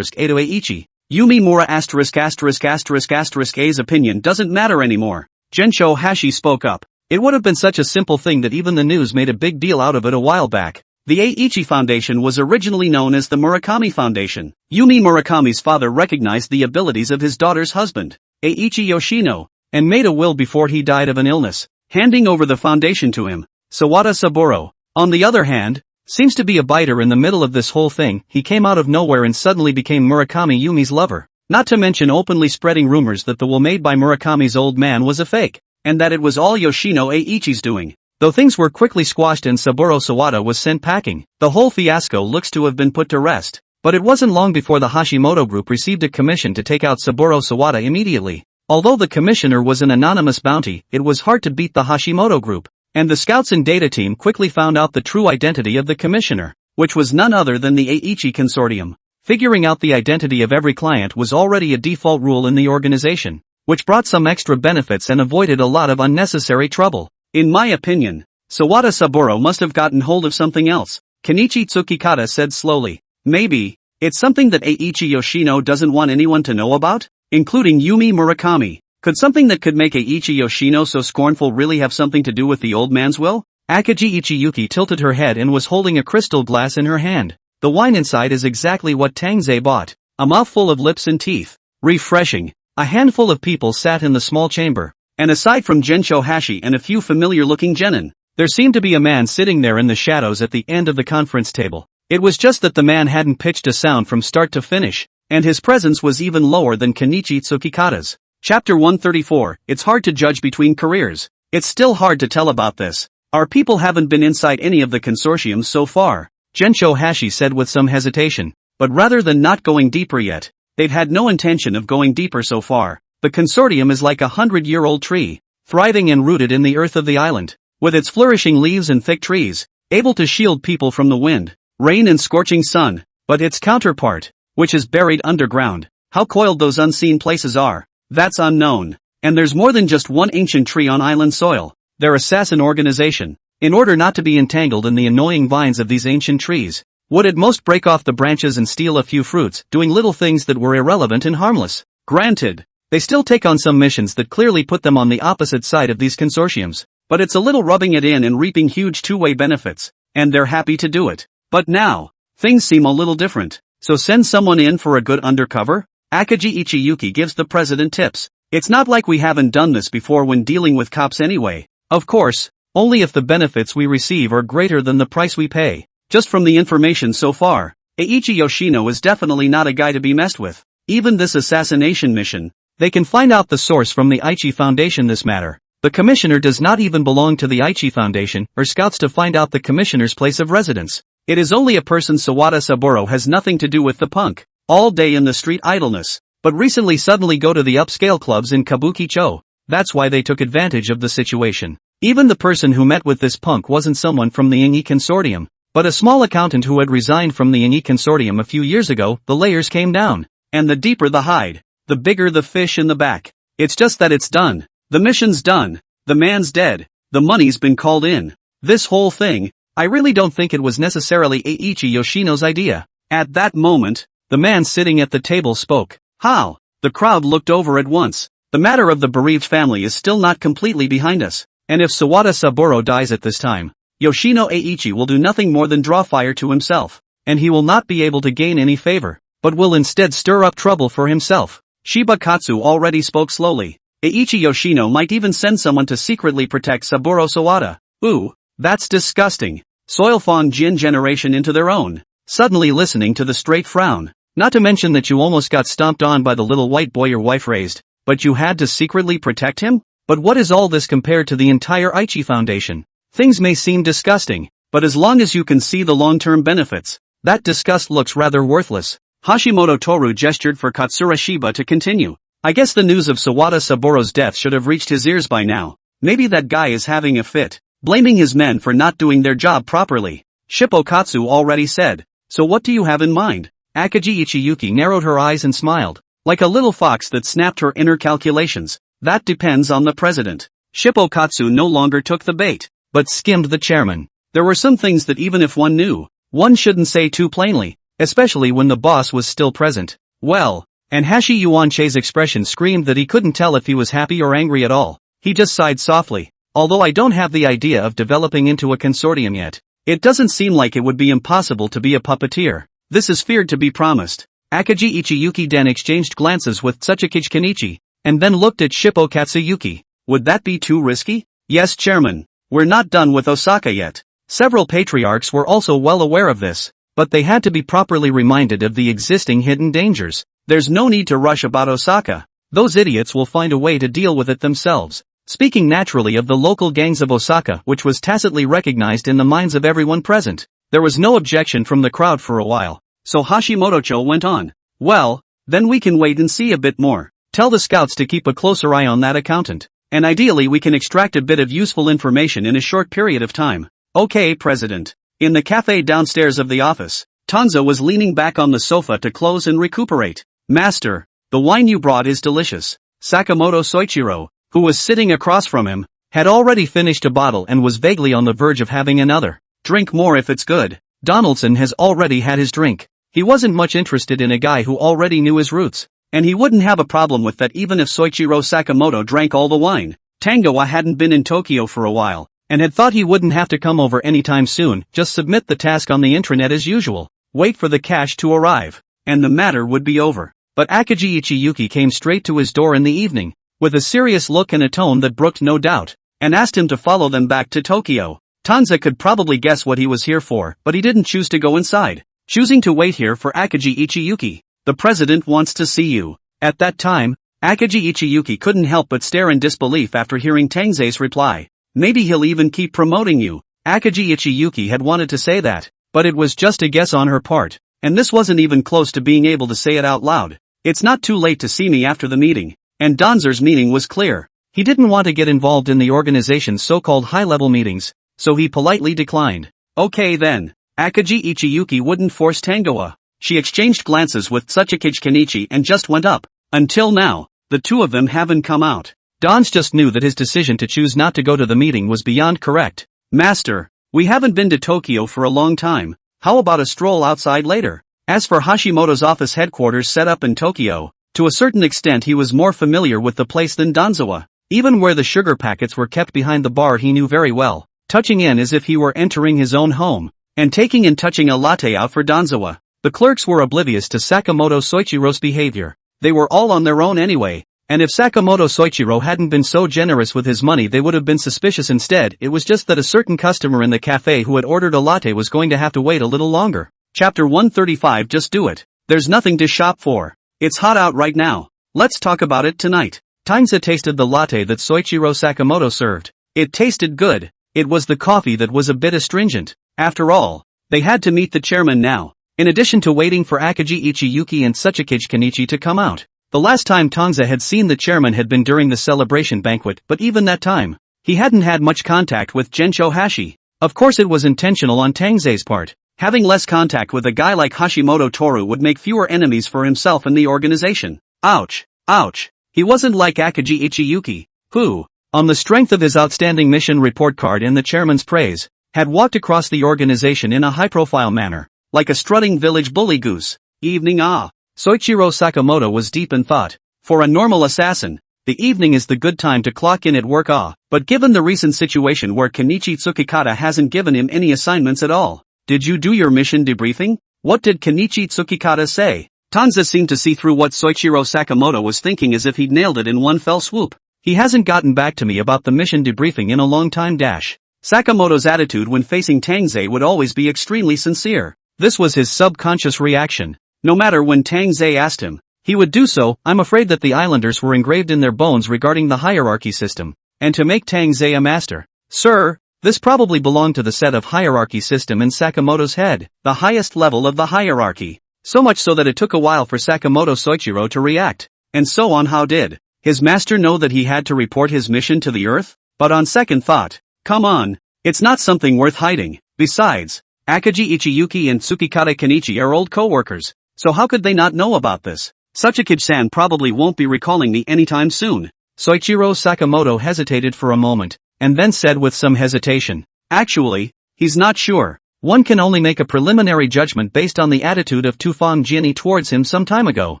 Eiichi, Yumi Mura ***** A's opinion doesn't matter anymore. Gensho Hashi spoke up. It would have been such a simple thing that even the news made a big deal out of it a while back. The Eiichi Foundation was originally known as the Murakami Foundation. Yumi Murakami's father recognized the abilities of his daughter's husband, Eiichi Yoshino, and made a will before he died of an illness, handing over the foundation to him. Sawada Saburo, on the other hand, seems to be a biter in the middle of this whole thing. He came out of nowhere and suddenly became Murakami Yumi's lover, not to mention openly spreading rumors that the will made by Murakami's old man was a fake, and that it was all Yoshino Eiichi's doing. Though things were quickly squashed and Saburo Sawada was sent packing, the whole fiasco looks to have been put to rest. But it wasn't long before the Hashimoto group received a commission to take out Saburo Sawada immediately. Although the commissioner was an anonymous bounty, it was hard to beat the Hashimoto group, and the scouts and data team quickly found out the true identity of the commissioner, which was none other than the Eiichi Consortium. Figuring out the identity of every client was already a default rule in the organization, which brought some extra benefits and avoided a lot of unnecessary trouble. In my opinion, Sawada Saburo must have gotten hold of something else, Kenichi Tsukikata said slowly. Maybe, it's something that Eiichi Yoshino doesn't want anyone to know about, including Yumi Murakami. Could something that could make Eiichi Yoshino so scornful really have something to do with the old man's will? Akagi Ichiyuki tilted her head and was holding a crystal glass in her hand. The wine inside is exactly what Tang Ze bought, a mouthful of lips and teeth. Refreshing. A handful of people sat in the small chamber. And aside from Gensho Hashi and a few familiar-looking genin, there seemed to be a man sitting there in the shadows at the end of the conference table. It was just that the man hadn't pitched a sound from start to finish, and his presence was even lower than Kenichi Tsukikata's. Chapter 134, It's hard to judge between careers. It's still hard to tell about this. Our people haven't been inside any of the consortiums so far, Gensho Hashi said with some hesitation. But rather than not going deeper yet, they've had no intention of going deeper so far. The consortium is like a 100-year-old tree, thriving and rooted in the earth of the island, with its flourishing leaves and thick trees, able to shield people from the wind, rain and scorching sun. But its counterpart, which is buried underground, how coiled those unseen places are, that's unknown. And there's more than just one ancient tree on island soil, their assassin organization. In order not to be entangled in the annoying vines of these ancient trees, would at most break off the branches and steal a few fruits, doing little things that were irrelevant and harmless. Granted, they still take on some missions that clearly put them on the opposite side of these consortiums, but it's a little rubbing it in and reaping huge two-way benefits. and they're happy to do it. But now, things seem a little different. So send someone in for a good undercover? Akaji Ichiyuki gives the president tips. It's not like we haven't done this before when dealing with cops anyway. Of course, only if the benefits we receive are greater than the price we pay. Just from the information so far, Eiichi Yoshino is definitely not a guy to be messed with. Even this assassination mission, they can find out the source from the Aichi Foundation this matter. The commissioner does not even belong to the Aichi Foundation or scouts to find out the commissioner's place of residence. It is only a person Sawada Saburo has nothing to do with the punk. All day in the street idleness. But recently suddenly go to the upscale clubs in Kabukicho. That's why they took advantage of the situation. Even the person who met with this punk wasn't someone from the Ingi Consortium, but a small accountant who had resigned from the Ingi Consortium a few years ago. The layers came down. And the deeper the hide, the bigger the fish in the back. It's just that it's done. The mission's done. The man's dead. The money's been called in. This whole thing, I really don't think it was necessarily Eiichi Yoshino's idea. At that moment, the man sitting at the table spoke. How? The crowd looked over at once. The matter of the bereaved family is still not completely behind us. And if Sawada Saburo dies at this time, Yoshino Eiichi will do nothing more than draw fire to himself. And he will not be able to gain any favor, but will instead stir up trouble for himself. Shiba Katsu already spoke slowly. Eiichi Yoshino might even send someone to secretly protect Saburo Sawada. Ooh, that's disgusting. Soilfang Jin generation into their own. Suddenly listening to the straight frown. Not to mention that you almost got stomped on by the little white boy your wife raised, but you had to secretly protect him? But what is all this compared to the entire Aichi Foundation? Things may seem disgusting, but as long as you can see the long-term benefits, that disgust looks rather worthless. Hashimoto Toru gestured for Katsura Shiba to continue. I guess the news of Sawada Saburo's death should have reached his ears by now. Maybe that guy is having a fit, blaming his men for not doing their job properly. Shippo Katsu already said. So what do you have in mind? Akaji Ichiyuki narrowed her eyes and smiled, like a little fox that snapped her inner calculations. That depends on the president. Shippo Katsu no longer took the bait, but skimmed the chairman. There were some things that even if one knew, one shouldn't say too plainly, especially when the boss was still present. Well, and Hashi Yuanche's expression screamed that he couldn't tell if he was happy or angry at all. He just sighed softly. Although I don't have the idea of developing into a consortium yet, it doesn't seem like it would be impossible to be a puppeteer. This is feared to be promised. Akaji Ichiyuki then exchanged glances with Tsuchikage Kenichi, and then looked at Shippo Katsuyuki. Would that be too risky? Yes, Chairman. We're not done with Osaka yet. Several patriarchs were also well aware of this, but they had to be properly reminded of the existing hidden dangers. There's no need to rush about Osaka. Those idiots will find a way to deal with it themselves. Speaking naturally of the local gangs of Osaka, which was tacitly recognized in the minds of everyone present, there was no objection from the crowd for a while. So Hashimoto-cho went on. Well, then we can wait and see a bit more. Tell the scouts to keep a closer eye on that accountant. And ideally we can extract a bit of useful information in a short period of time. Okay, President. In the cafe downstairs of the office, Tang Ze was leaning back on the sofa to close and recuperate. Master, the wine you brought is delicious. Sakamoto Soichiro, who was sitting across from him, had already finished a bottle and was vaguely on the verge of having another. Drink more if it's good. Donaldson has already had his drink. He wasn't much interested in a guy who already knew his roots, and he wouldn't have a problem with that even if Soichiro Sakamoto drank all the wine. Tangoa hadn't been in Tokyo for a while, and had thought he wouldn't have to come over anytime soon. Just submit the task on the intranet as usual, wait for the cash to arrive, and the matter would be over. But Akaji Ichiyuki came straight to his door in the evening, with a serious look and a tone that brooked no doubt, and asked him to follow them back to Tokyo. Tang Ze could probably guess what he was here for, but he didn't choose to go inside, choosing to wait here for Akaji Ichiyuki. The president wants to see you. At that time, Akaji Ichiyuki couldn't help but stare in disbelief after hearing Tang Ze's reply. Maybe he'll even keep promoting you. Akaji Ichiyuki had wanted to say that, but it was just a guess on her part, and this wasn't even close to being able to say it out loud. It's not too late to see me after the meeting. And Danzer's meaning was clear. He didn't want to get involved in the organization's so-called high-level meetings, so he politely declined. Okay then. Akaji Ichiyuki wouldn't force Tangoa. She exchanged glances with Tsuchikage Kenichi and just went up. Until now, the two of them haven't come out. Danz just knew that his decision to choose not to go to the meeting was beyond correct. Master, we haven't been to Tokyo for a long time. How about a stroll outside later? As for Hashimoto's office headquarters set up in Tokyo, to a certain extent he was more familiar with the place than Danzawa. Even where the sugar packets were kept behind the bar he knew very well. touching in as if he were entering his own home, and taking and touching a latte out for Danzawa. The clerks were oblivious to Sakamoto Soichiro's behavior. They were all on their own anyway, and if Sakamoto Soichiro hadn't been so generous with his money they would have been suspicious instead. It was just that a certain customer in the cafe who had ordered a latte was going to have to wait a little longer. Chapter 135. Just do it. There's nothing to shop for. It's hot out right now. Let's talk about it tonight. Tang Ze tasted the latte that Soichiro Sakamoto served. It tasted good. It was the coffee that was a bit astringent. After all, they had to meet the chairman now, in addition to waiting for Akagi Ichiyuki and Tsuchikage Kenichi to come out. The last time Tang Ze had seen the chairman had been during the celebration banquet, but even that time, he hadn't had much contact with Gensho Hashi. Of course it was intentional on Tang Ze's part. Having less contact with a guy like Hashimoto Toru would make fewer enemies for himself and the organization. Ouch. Ouch. He wasn't like Akagi Ichiyuki, who, on the strength of his outstanding mission report card and the chairman's praise, had walked across the organization in a high-profile manner, like a strutting village bully goose. Evening. Soichiro Sakamoto was deep in thought. For a normal assassin, the evening is the good time to clock in at work. But given the recent situation where Kenichi Tsukikata hasn't given him any assignments at all. Did you do your mission debriefing? What did Kenichi Tsukikata say? Tang Ze seemed to see through what Soichiro Sakamoto was thinking as if he'd nailed it in one fell swoop. He hasn't gotten back to me about the mission debriefing in a long time. Sakamoto's attitude when facing Tang Ze would always be extremely sincere. This was his subconscious reaction. No matter when Tang Ze asked him, he would do so. I'm afraid that the islanders were engraved in their bones regarding the hierarchy system. And to make Tang Ze a master, sir, this probably belonged to the set of hierarchy system in Sakamoto's head, the highest level of the hierarchy. So much so that it took a while for Sakamoto Soichiro to react. And so on. How did his master know that he had to report his mission to the earth? But on second thought, come on, it's not something worth hiding. Besides, Akagi Ichiyuki and Tsukikata Kenichi are old co-workers, so how could they not know about this? Tsuchikage-san probably won't be recalling me anytime soon. Soichiro Sakamoto hesitated for a moment, and then said with some hesitation, actually, he's not sure. One can only make a preliminary judgment based on the attitude of Tufang Jiani towards him some time ago.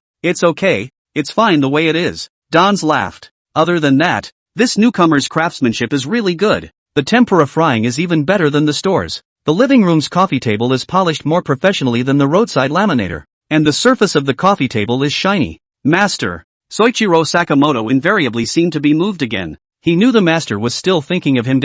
It's okay, it's fine the way it is. Don's laughed. Other than that, this newcomer's craftsmanship is really good. The tempura frying is even better than the store's. The living room's coffee table is polished more professionally than the roadside laminator. And the surface of the coffee table is shiny. Master. Soichiro Sakamoto invariably seemed to be moved again. He knew the master was still thinking of him.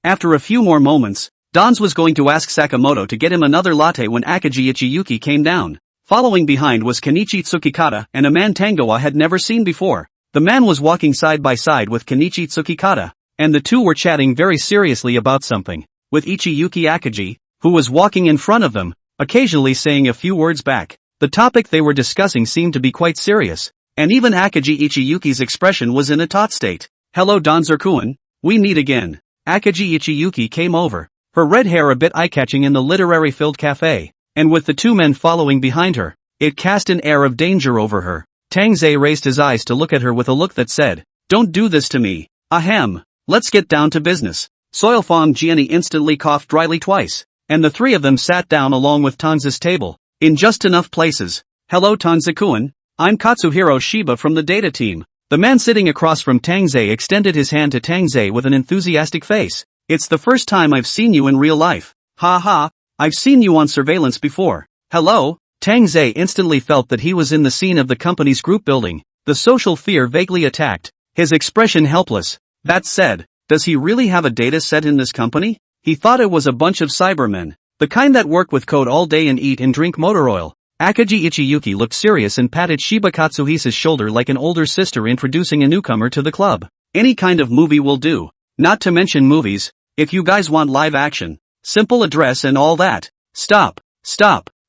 After a few more moments, Don's was going to ask Sakamoto to get him another latte when Akagi Ichiyuki came down. Following behind was Kenichi Tsukikata and a man Tangoa had never seen before. The man was walking side by side with Kenichi Tsukikata, and the two were chatting very seriously about something, with Ichiyuki Akagi, who was walking in front of them, occasionally saying a few words back. The topic they were discussing seemed to be quite serious, and even Akagi Ichiyuki's expression was in a taut state. Hello Danzurkuan, we meet again. Akagi Ichiyuki came over, her red hair a bit eye-catching in the literary-filled cafe, and with the two men following behind her, it cast an air of danger over her. Tang Ze raised his eyes to look at her with a look that said, don't do this to me. Ahem, let's get down to business. Soilfang Jiani instantly coughed dryly twice, and the three of them sat down along with Tang Ze's table, in just enough places. Hello Tang Ze-kun, I'm Katsuhiro Shiba from the data team. The man sitting across from Tang Ze extended his hand to Tang Ze with an enthusiastic face. It's the first time I've seen you in real life. Ha ha, I've seen you on surveillance before. Hello? Tang Ze instantly felt that he was in the scene of the company's group building, the social fear vaguely attacked, his expression helpless. That said, does he really have a data set in this company? He thought it was a bunch of cybermen, the kind that work with code all day and eat and drink motor oil. Akagi Ichiyuki looked serious and patted Shiba Katsuhisa's shoulder like an older sister introducing a newcomer to the club. Any kind of movie will do. Not to mention movies, if you guys want live action, simple address and all that. Stop.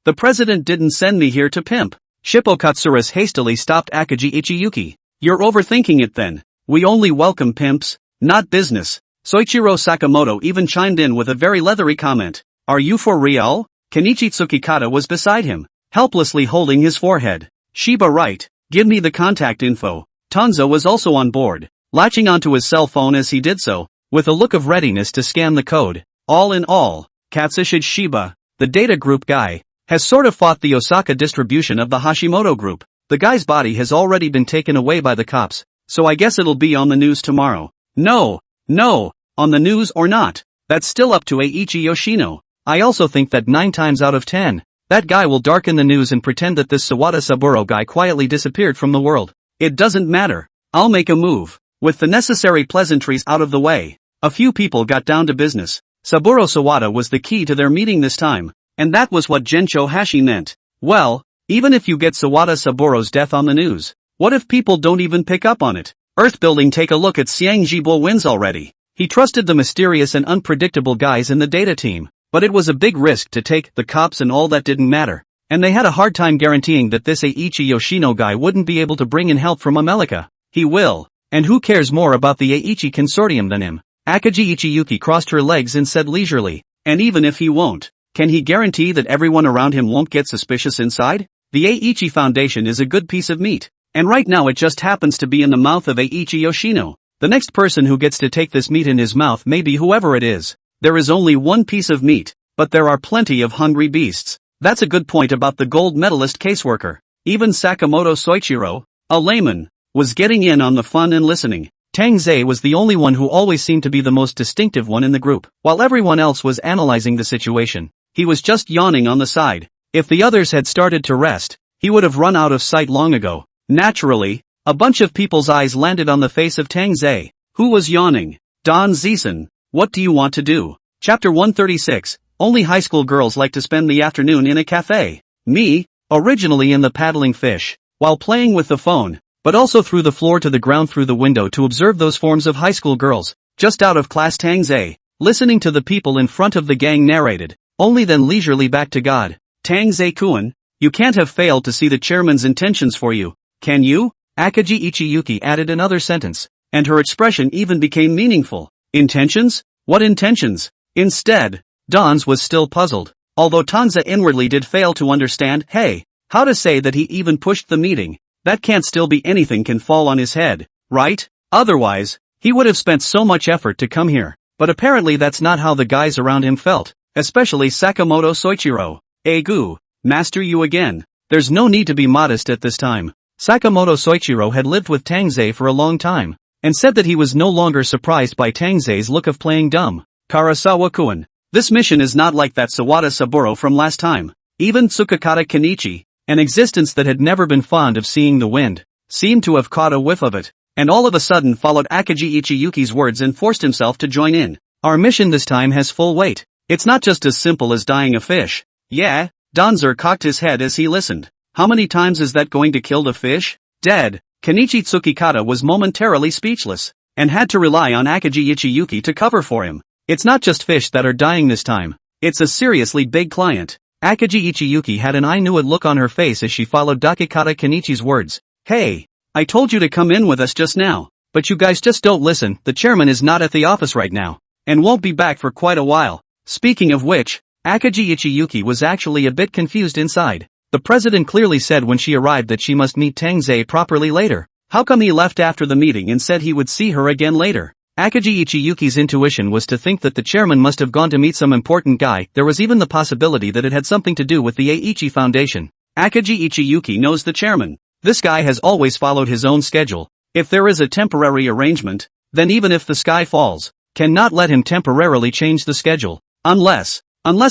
The president didn't send me here to pimp. Shippo Katsuras hastily stopped Akagi Ichiyuki. You're overthinking it then. We only welcome pimps, not business. Soichiro Sakamoto even chimed in with a very leathery comment. Are you for real? Kenichi Tsukikata was beside him, helplessly holding his forehead. Shiba right, give me the contact info. Tang Ze was also on board, latching onto his cell phone as he did so, with a look of readiness to scan the code. All in all, Katsushige Shiba, the data group guy, has sort of fought the Osaka distribution of the Hashimoto group. The guy's body has already been taken away by the cops, so I guess it'll be on the news tomorrow. No, on the news or not. That's still up to Eiichi Yoshino. I also think that 9 times out of 10, that guy will darken the news and pretend that this Sawada Saburo guy quietly disappeared from the world. It doesn't matter. I'll make a move. With the necessary pleasantries out of the way, a few people got down to business. Saburo Sawada was the key to their meeting this time, and that was what Gencho Hashi meant. Well, even if you get Sawada Saburo's death on the news, what if people don't even pick up on it? Earthbuilding. Take a look at Xiang Jibo wins already. He trusted the mysterious and unpredictable guys in the data team, but it was a big risk to take. The cops and all that didn't matter, and they had a hard time guaranteeing that this Eiichi Yoshino guy wouldn't be able to bring in help from America. He will. And who cares more about the Eiichi consortium than him? Akagi Ichiyuki crossed her legs and said leisurely, and even if he won't, can he guarantee that everyone around him won't get suspicious inside? The Eiichi Foundation is a good piece of meat, and right now it just happens to be in the mouth of Eiichi Yoshino. The next person who gets to take this meat in his mouth may be whoever it is. There is only one piece of meat, but there are plenty of hungry beasts. That's a good point about the gold medalist caseworker. Even Sakamoto Soichiro, a layman, was getting in on the fun and listening. Tang Ze was the only one who always seemed to be the most distinctive one in the group. While everyone else was analyzing the situation, he was just yawning on the side. If the others had started to rest, he would have run out of sight long ago. Naturally, a bunch of people's eyes landed on the face of Tang Ze, who was yawning. Don Zeeson, what do you want to do? Chapter 136, only high school girls like to spend the afternoon in a cafe. Me, originally in the paddling fish, while playing with the phone, but also through the floor to the ground through the window to observe those forms of high school girls, just out of class. Tang Ze, listening to the people in front of the gang narrated, only then leisurely back to God. Tang Ze-kun, you can't have failed to see the chairman's intentions for you, can you? Akagi Ichiyuki added another sentence, and her expression even became meaningful. Intentions? What intentions? Instead, Don's was still puzzled, although Tang Ze inwardly did fail to understand. Hey, how to say that he even pushed the meeting? That can't still be anything can fall on his head, right? Otherwise, he would have spent so much effort to come here. But apparently that's not how the guys around him felt, especially Sakamoto Soichiro. Egu, master you again. There's no need to be modest at this time. Sakamoto Soichiro had lived with Tang Ze for a long time, and said that he was no longer surprised by Tang Ze's look of playing dumb. Karasawa-kun, this mission is not like that Sawada Saburo from last time. Even Tsukakata Kenichi, an existence that had never been fond of seeing the wind, seemed to have caught a whiff of it, and all of a sudden followed Akagi Ichiyuki's words and forced himself to join in. Our mission this time has full weight. It's not just as simple as dyeing a fish. Yeah, Donzer cocked his head as he listened. How many times is that going to kill the fish? Dead. Kenichi Tsukikata was momentarily speechless, and had to rely on Akagi Ichiyuki to cover for him. It's not just fish that are dying this time. It's a seriously big client. Akagi Ichiyuki had an I knew it look on her face as she followed Dakikata Kenichi's words. Hey, I told you to come in with us just now, but you guys just don't listen. The chairman is not at the office right now, and won't be back for quite a while. Speaking of which, Akagi Ichiyuki was actually a bit confused inside. The president clearly said when she arrived that she must meet Tang Ze properly later. How come he left after the meeting and said he would see her again later? Akagi Ichiyuki's intuition was to think that the chairman must have gone to meet some important guy. There was even the possibility that it had something to do with the Eiichi Foundation. Akagi Ichiyuki knows the chairman. This guy has always followed his own schedule. If there is a temporary arrangement, then even if the sky falls, cannot let him temporarily change the schedule. Unless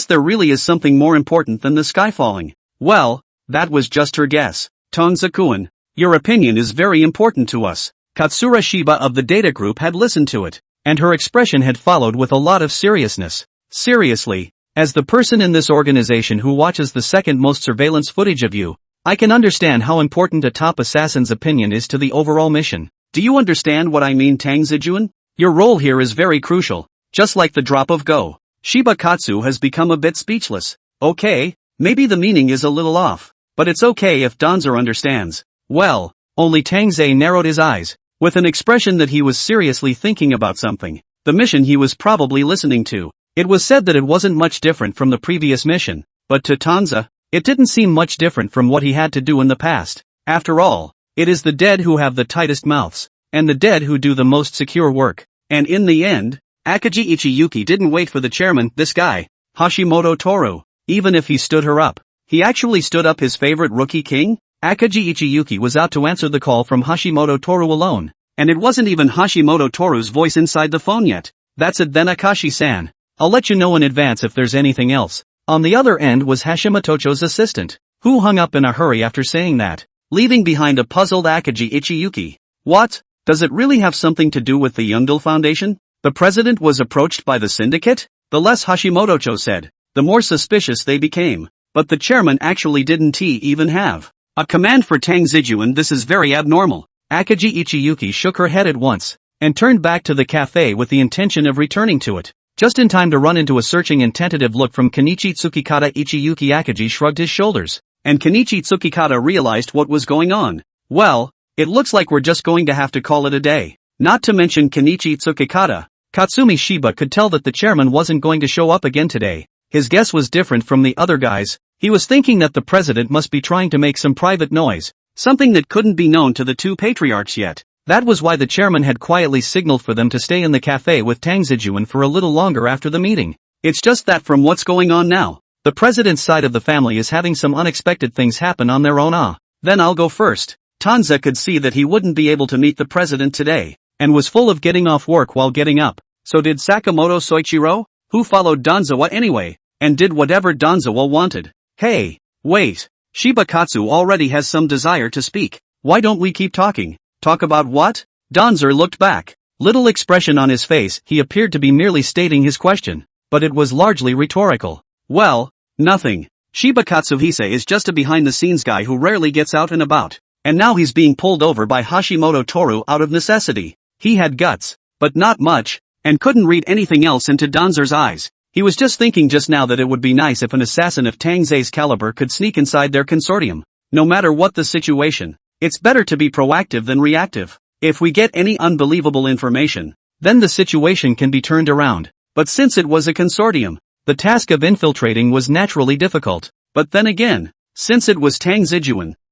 there really is something more important than the sky falling. Well, that was just her guess. Tang Ze-kun, your opinion is very important to us. Katsura Shiba of the data group had listened to it, and her expression had followed with a lot of seriousness. Seriously, as the person in this organization who watches the second most surveillance footage of you, I can understand how important a top assassin's opinion is to the overall mission. Do you understand what I mean, Tang Ze-jun? Your role here is very crucial, just like the drop of go. Shiba Katsu has become a bit speechless. Okay, maybe the meaning is a little off, but it's okay if Donzer understands. Well, only Tang Ze narrowed his eyes, with an expression that he was seriously thinking about something. The mission he was probably listening to. It was said that it wasn't much different from the previous mission, but to Tang Ze, it didn't seem much different from what he had to do in the past. After all, it is the dead who have the tightest mouths, and the dead who do the most secure work. And in the end, Akagi Ichiyuki didn't wait for the chairman, this guy, Hashimoto Toru, even if he stood her up. He actually stood up his favorite rookie king? Akagi Ichiyuki was out to answer the call from Hashimoto Toru alone, and it wasn't even Hashimoto Toru's voice inside the phone yet. That's it then, Akashi-san. I'll let you know in advance if there's anything else. On the other end was Hashimoto's assistant, who hung up in a hurry after saying that, leaving behind a puzzled Akaji Ichiyuki. What? Does it really have something to do with the Yungdal Foundation? The president was approached by the syndicate? The less Hashimoto said, the more suspicious they became. But the chairman actually didn't even have a command for Tang Ze, and this is very abnormal. Akaji Ichiyuki shook her head at once, and turned back to the cafe with the intention of returning to it. Just in time to run into a searching and tentative look from Kenichi Tsukikata. Ichiyuki Akaji shrugged his shoulders, and Kenichi Tsukikata realized what was going on. Well, it looks like we're just going to have to call it a day. Not to mention Kenichi Tsukikata, Katsumi Shiba could tell that the chairman wasn't going to show up again today. His guess was different from the other guys. He was thinking that the president must be trying to make some private noise, something that couldn't be known to the two patriarchs yet. That was why the chairman had quietly signaled for them to stay in the cafe with Tang Ze for a little longer after the meeting. It's just that from what's going on now, the president's side of the family is having some unexpected things happen on their own. Then I'll go first. Tanza could see that he wouldn't be able to meet the president today, and was full of getting off work while getting up. So did Sakamoto Soichiro, who followed Danzawa anyway, and did whatever Danzawa wanted. Hey, wait, Shiba Katsu already has some desire to speak. Why don't we keep talking? Talk about what? Danzer looked back. Little expression on his face, he appeared to be merely stating his question, but it was largely rhetorical. Well, nothing. Shiba Katsuhisa is just a behind-the-scenes guy who rarely gets out and about, and now he's being pulled over by Hashimoto Toru out of necessity. He had guts, but not much, and couldn't read anything else into Danzer's eyes. He was just thinking just now that it would be nice if an assassin of Tang Ze's caliber could sneak inside their consortium. No matter what the situation, it's better to be proactive than reactive. If we get any unbelievable information, then the situation can be turned around. But since it was a consortium, the task of infiltrating was naturally difficult. But then again, since it was Tang Ze,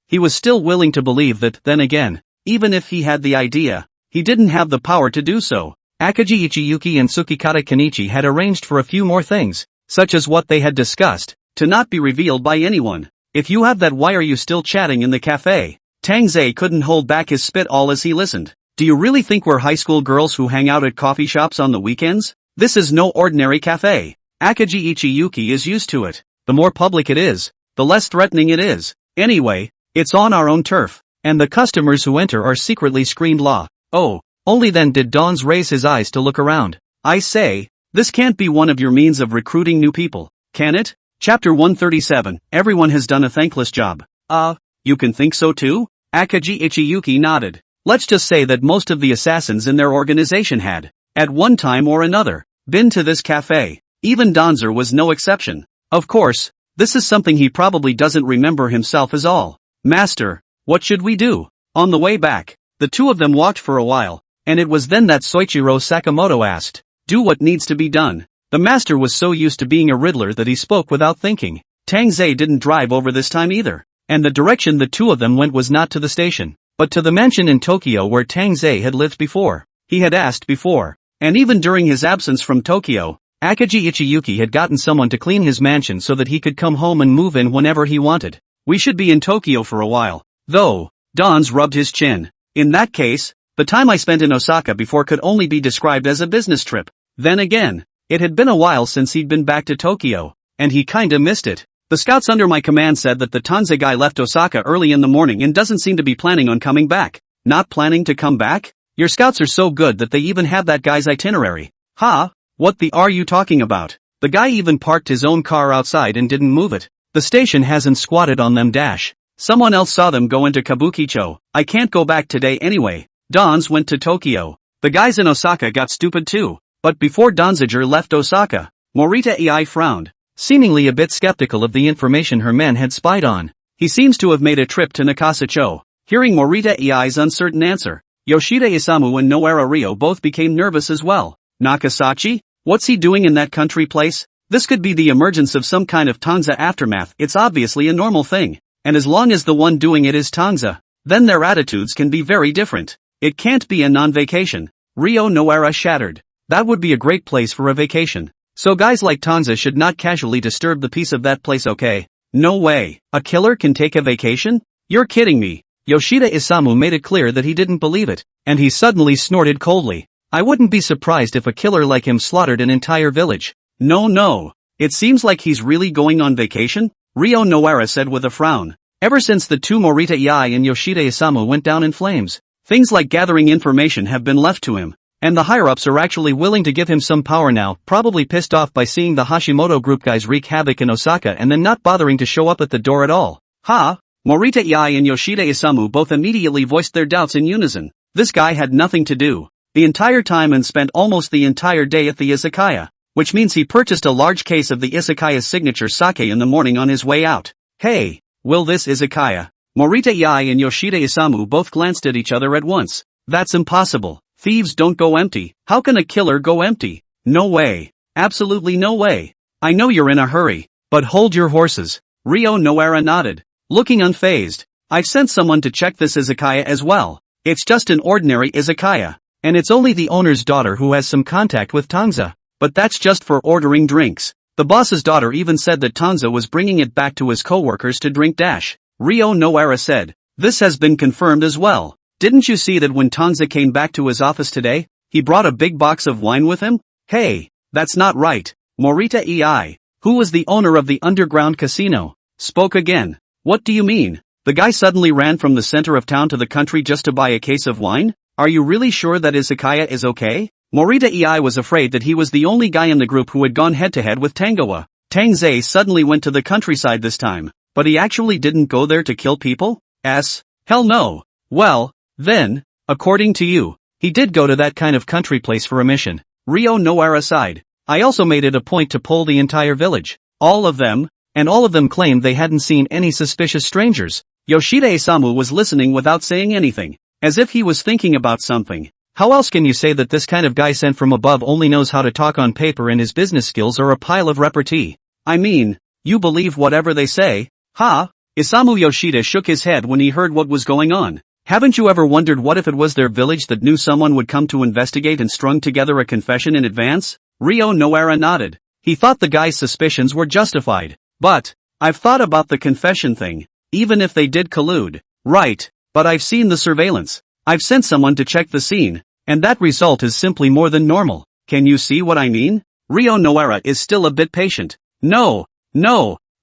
he was still willing to believe that, then again, even if he had the idea, he didn't have the power to do so. Akaji Ichiyuki and Tsukikata Kenichi had arranged for a few more things, such as what they had discussed, to not be revealed by anyone. If you have that, why are you still chatting in the cafe? Tang Ze couldn't hold back his spit all as he listened. Do you really think we're high school girls who hang out at coffee shops on the weekends? This is no ordinary cafe. Akaji Ichiyuki is used to it. The more public it is, the less threatening it is. Anyway, it's on our own turf, and the customers who enter are secretly screamed law. Oh, only then did Dons raise his eyes to look around. I say, this can't be one of your means of recruiting new people, can it? Chapter 137, everyone has done a thankless job. You can think so too? Akaji Ichiyuki nodded. Let's just say that most of the assassins in their organization had, at one time or another, been to this cafe. Even Danzer was no exception. Of course, this is something he probably doesn't remember himself as all. Master, what should we do? On the way back, the two of them walked for a while, and it was then that Soichiro Sakamoto asked, do what needs to be done. The master was so used to being a riddler that he spoke without thinking. Tang Ze didn't drive over this time either. And the direction the two of them went was not to the station, but to the mansion in Tokyo where Tang Ze had lived before. He had asked before, and even during his absence from Tokyo, Akaji Ichiyuki had gotten someone to clean his mansion so that he could come home and move in whenever he wanted. We should be in Tokyo for a while, though. Dons rubbed his chin. In that case, the time I spent in Osaka before could only be described as a business trip. Then again, it had been a while since he'd been back to Tokyo, and he kinda missed it. The scouts under my command said that the Tanze guy left Osaka early in the morning and doesn't seem to be planning on coming back. Not planning to come back? Your scouts are so good that they even have that guy's itinerary. What the are you talking about? The guy even parked his own car outside and didn't move it. The station hasn't squatted on them. Someone else saw them go into Kabukicho. I can't go back today anyway. Dons went to Tokyo. The guys in Osaka got stupid too. But before Danziger left Osaka, Morita Ei frowned, seemingly a bit skeptical of the information her men had spied on. He seems to have made a trip to Nakasacho. Hearing Morita Ei's uncertain answer, Yoshida Isamu and Noara Ryo both became nervous as well. Nakasachi? What's he doing in that country place? This could be the emergence of some kind of Tangza aftermath. It's obviously a normal thing. And as long as the one doing it is Tangza, then their attitudes can be very different. It can't be a non-vacation. Ryo Noara shattered. That would be a great place for a vacation. So guys like Tangza should not casually disturb the peace of that place, okay? No way. A killer can take a vacation? You're kidding me. Yoshida Isamu made it clear that he didn't believe it, and he suddenly snorted coldly. I wouldn't be surprised if a killer like him slaughtered an entire village. No. It seems like he's really going on vacation? Ryo Noara said with a frown. Ever since the two Morita Iai and Yoshida Isamu went down in flames, things like gathering information have been left to him. And the higher-ups are actually willing to give him some power now, probably pissed off by seeing the Hashimoto group guys wreak havoc in Osaka and then not bothering to show up at the door at all. Ha! Morita Iai and Yoshida Isamu both immediately voiced their doubts in unison. This guy had nothing to do the entire time and spent almost the entire day at the izakaya, which means he purchased a large case of the izakaya's signature sake in the morning on his way out. Hey, will this izakaya? Morita Iai and Yoshida Isamu both glanced at each other at once. That's impossible. Thieves don't go empty. How can a killer go empty? No way. Absolutely no way. I know you're in a hurry, but hold your horses. Ryo Noara nodded, looking unfazed. I've sent someone to check this izakaya as well. It's just an ordinary izakaya, and it's only the owner's daughter who has some contact with Tang Ze. But that's just for ordering drinks. The boss's daughter even said that Tang Ze was bringing it back to his co-workers to drink. Ryo Noara said. This has been confirmed as well. Didn't you see that when Tang Ze came back to his office today, he brought a big box of wine with him? Hey, that's not right. Morita Iai, who was the owner of the underground casino, spoke again. What do you mean? The guy suddenly ran from the center of town to the country just to buy a case of wine? Are you really sure that izakaya is okay? Morita Iai was afraid that he was the only guy in the group who had gone head-to-head with Tangoa. Tang Ze suddenly went to the countryside this time, but he actually didn't go there to kill people? Hell no. Well, then, according to you, he did go to that kind of country place for a mission. Ryo Noara sighed. I also made it a point to poll the entire village. All of them, and all of them claimed they hadn't seen any suspicious strangers. Yoshida Isamu was listening without saying anything, as if he was thinking about something. How else can you say that this kind of guy sent from above only knows how to talk on paper and his business skills are a pile of repartee? I mean, you believe whatever they say? Ha! Isamu Yoshida shook his head when he heard what was going on. Haven't you ever wondered what if it was their village that knew someone would come to investigate and strung together a confession in advance? Ryo Noara nodded. He thought the guy's suspicions were justified. But, I've thought about the confession thing. Even if they did collude. Right, but I've seen the surveillance. I've sent someone to check the scene, and that result is simply more than normal. Can you see what I mean? Ryo Noara is still a bit patient. No,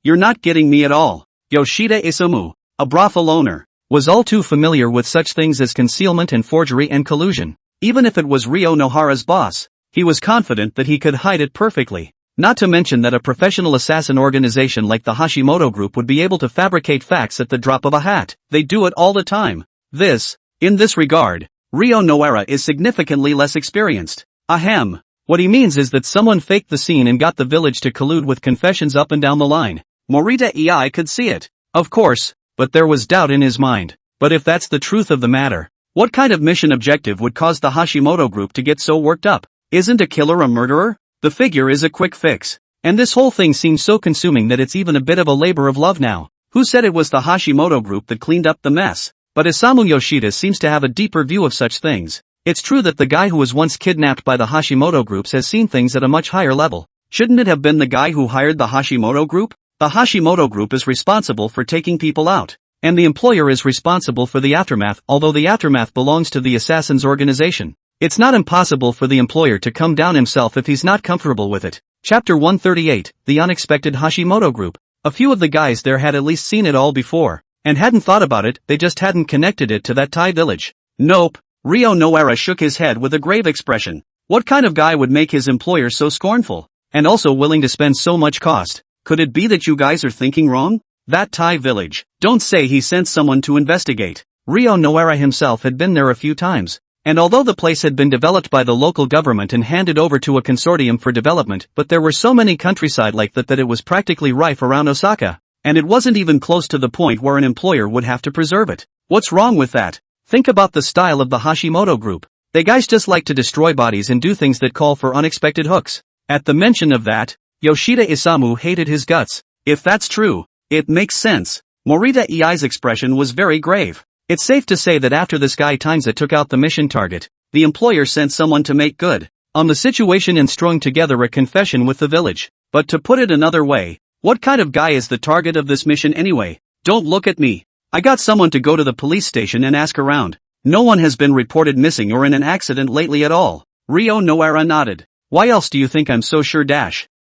you're not getting me at all. Yoshida Isamu, a brothel owner, was all too familiar with such things as concealment and forgery and collusion. Even if it was Ryo Nohara's boss, he was confident that he could hide it perfectly. Not to mention that a professional assassin organization like the Hashimoto group would be able to fabricate facts at the drop of a hat. They do it all the time. In this regard, Ryo Noara is significantly less experienced. Ahem. What he means is that someone faked the scene and got the village to collude with confessions up and down the line. Morita Iai could see it, of course, but there was doubt in his mind. But if that's the truth of the matter, what kind of mission objective would cause the Hashimoto group to get so worked up? Isn't a killer a murderer? The figure is a quick fix. And this whole thing seems so consuming that it's even a bit of a labor of love now. Who said it was the Hashimoto group that cleaned up the mess? But Isamu Yoshida seems to have a deeper view of such things. It's true that the guy who was once kidnapped by the Hashimoto groups has seen things at a much higher level. Shouldn't it have been the guy who hired the Hashimoto group? The Hashimoto group is responsible for taking people out, and the employer is responsible for the aftermath, although the aftermath belongs to the assassin's organization. It's not impossible for the employer to come down himself if he's not comfortable with it. Chapter 138, The Unexpected Hashimoto Group. A few of the guys there had at least seen it all before, and hadn't thought about it, they just hadn't connected it to that Thai village. Nope. Ryo Noara shook his head with a grave expression. What kind of guy would make his employer so scornful, and also willing to spend so much cost? Could it be that you guys are thinking wrong? That Thai village. Don't say he sent someone to investigate. Ryo Noara himself had been there a few times, and although the place had been developed by the local government and handed over to a consortium for development, but there were so many countryside like that it was practically rife around Osaka, and it wasn't even close to the point where an employer would have to preserve it. What's wrong with that? Think about the style of the Hashimoto group. They guys just like to destroy bodies and do things that call for unexpected hooks. At the mention of that, Yoshida Isamu hated his guts. If that's true, it makes sense. Morita Iai's expression was very grave. It's safe to say that after this guy Tang Ze took out the mission target, the employer sent someone to make good on the situation and strung together a confession with the village. But to put it another way, what kind of guy is the target of this mission anyway? Don't look at me. I got someone to go to the police station and ask around. No one has been reported missing or in an accident lately at all. Ryo Noara nodded. Why else do you think I'm so sure?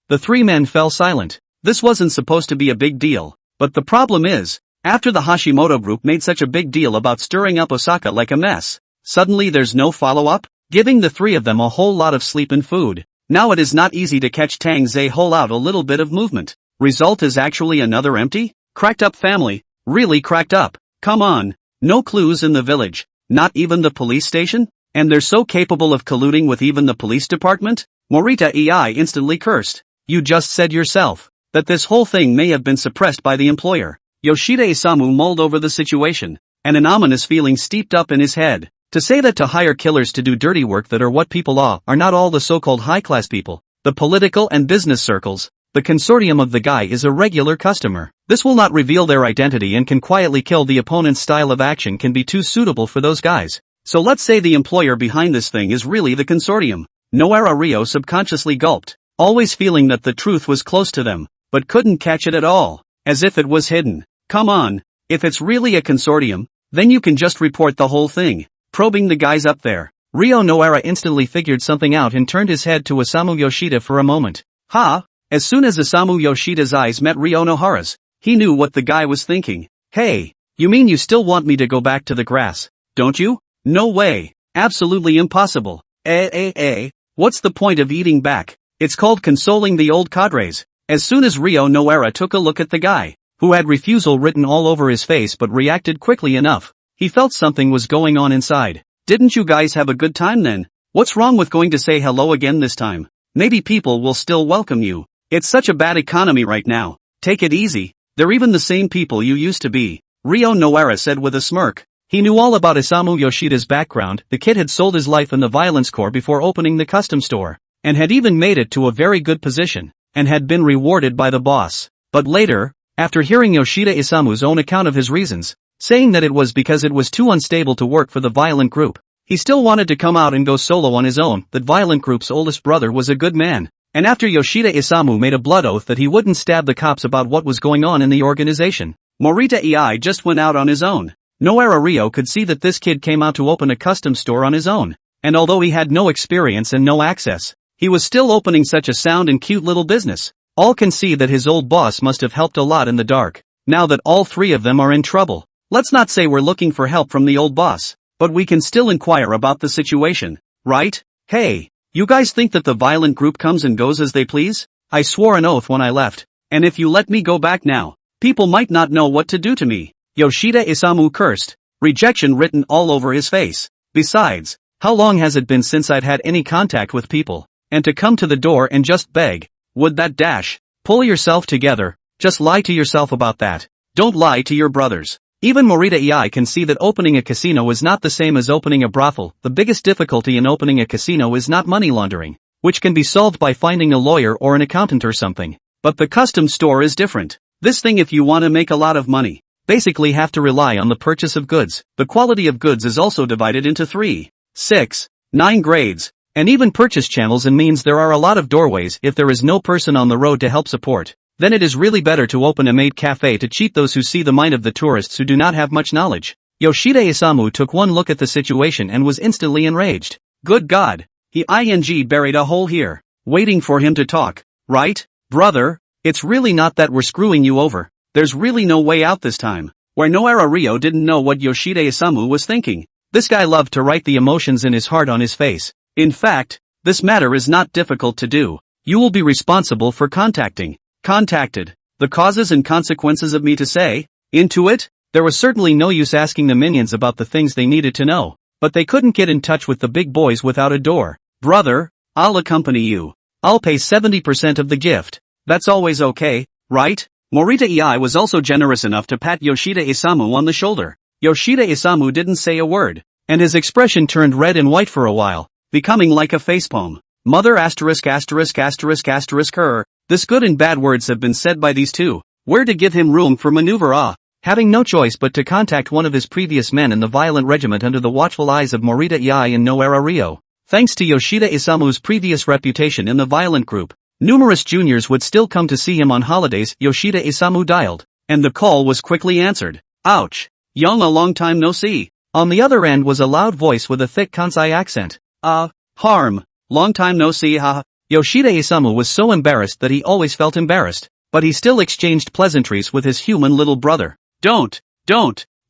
The three men fell silent. This wasn't supposed to be a big deal. But the problem is, after the Hashimoto group made such a big deal about stirring up Osaka like a mess, suddenly there's no follow-up, giving the three of them a whole lot of sleep and food. Now it is not easy to catch Tang Ze hole out a little bit of movement. Result is actually another empty, cracked up family, really cracked up. Come on, no clues in the village, not even the police station? And they're so capable of colluding with even the police department? Morita instantly cursed. You just said yourself that this whole thing may have been suppressed by the employer. Yoshida Isamu mulled over the situation, and an ominous feeling steeped up in his head. To say that to hire killers to do dirty work that are what people are not all the so-called high-class people, the political and business circles, the consortium of the guy is a regular customer. This will not reveal their identity and can quietly kill the opponent's style of action can be too suitable for those guys. So let's say the employer behind this thing is really the consortium. Noara Rio subconsciously gulped, always feeling that the truth was close to them, but couldn't catch it at all, as if it was hidden. Come on, if it's really a consortium, then you can just report the whole thing, probing the guys up there. Rio Noara instantly figured something out and turned his head to Osamu Yoshida for a moment. Ha! As soon as Osamu Yoshida's eyes met Rio Nohara's, he knew what the guy was thinking. Hey, you mean you still want me to go back to the grass, don't you? No way. Absolutely impossible. What's the point of eating back? It's called consoling the old cadres. As soon as Rio Noara took a look at the guy, who had refusal written all over his face but reacted quickly enough, he felt something was going on inside. Didn't you guys have a good time then? What's wrong with going to say hello again this time? Maybe people will still welcome you. It's such a bad economy right now. Take it easy. They're even the same people you used to be. Rio Noara said with a smirk. He knew all about Osamu Yoshida's background. The kid had sold his life in the violence corps before opening the custom store, and had even made it to a very good position, and had been rewarded by the boss. But later, after hearing Yoshida Isamu's own account of his reasons, saying that it was because it was too unstable to work for the violent group, he still wanted to come out and go solo on his own. That violent group's oldest brother was a good man, and after Yoshida Isamu made a blood oath that he wouldn't stab the cops about what was going on in the organization, Morita just went out on his own. Noara Rio could see that this kid came out to open a custom store on his own, and although he had no experience and no access, he was still opening such a sound and cute little business. All can see that his old boss must have helped a lot in the dark. Now that all three of them are in trouble, let's not say we're looking for help from the old boss, but we can still inquire about the situation, right? Hey, you guys think that the violent group comes and goes as they please? I swore an oath when I left, and if you let me go back now, people might not know what to do to me. Yoshida Isamu cursed, rejection written all over his face. Besides, how long has it been since I'd had any contact with people? And to come to the door and just beg, would that dash? Pull yourself together, just lie to yourself about that. Don't lie to your brothers. Even Morita can see that opening a casino is not the same as opening a brothel. The biggest difficulty in opening a casino is not money laundering, which can be solved by finding a lawyer or an accountant or something. But the custom store is different. This thing, if you want to make a lot of money, basically have to rely on the purchase of goods. The quality of goods is also divided into 3, 6, 9 grades, and even purchase channels, and means there are a lot of doorways. If there is no person on the road to help support, then it is really better to open a maid cafe to cheat those who see the mind of the tourists who do not have much knowledge. Yoshida Isamu took one look at the situation and was instantly enraged. Good God, he buried a hole here, waiting for him to talk, right? Brother, it's really not that we're screwing you over. There's really no way out this time. Where Noara Rio didn't know what Yoshida Isamu was thinking. This guy loved to write the emotions in his heart on his face. In fact, this matter is not difficult to do. You will be responsible for contacted. The causes and consequences of me to say, into it? There was certainly no use asking the minions about the things they needed to know, but they couldn't get in touch with the big boys without a door. Brother, I'll accompany you. I'll pay 70% of the gift. That's always okay, right? Morita was also generous enough to pat Yoshida Isamu on the shoulder. Yoshida Isamu didn't say a word, and his expression turned red and white for a while, becoming like a facepalm. Mother ********. This good and bad words have been said by these two. Where to give him room for maneuver? Having no choice but to contact one of his previous men in the violent regiment under the watchful eyes of Morita and Noara Rio. Thanks to Yoshida Isamu's previous reputation in the violent group, numerous juniors would still come to see him on holidays. Yoshida Isamu dialed, and the call was quickly answered. Ouch! Young, a long time no see. On the other end was a loud voice with a thick Kansai accent. Harm. Long time no see, Yoshida Isamu was so embarrassed that he always felt embarrassed, but he still exchanged pleasantries with his human little brother. Don't,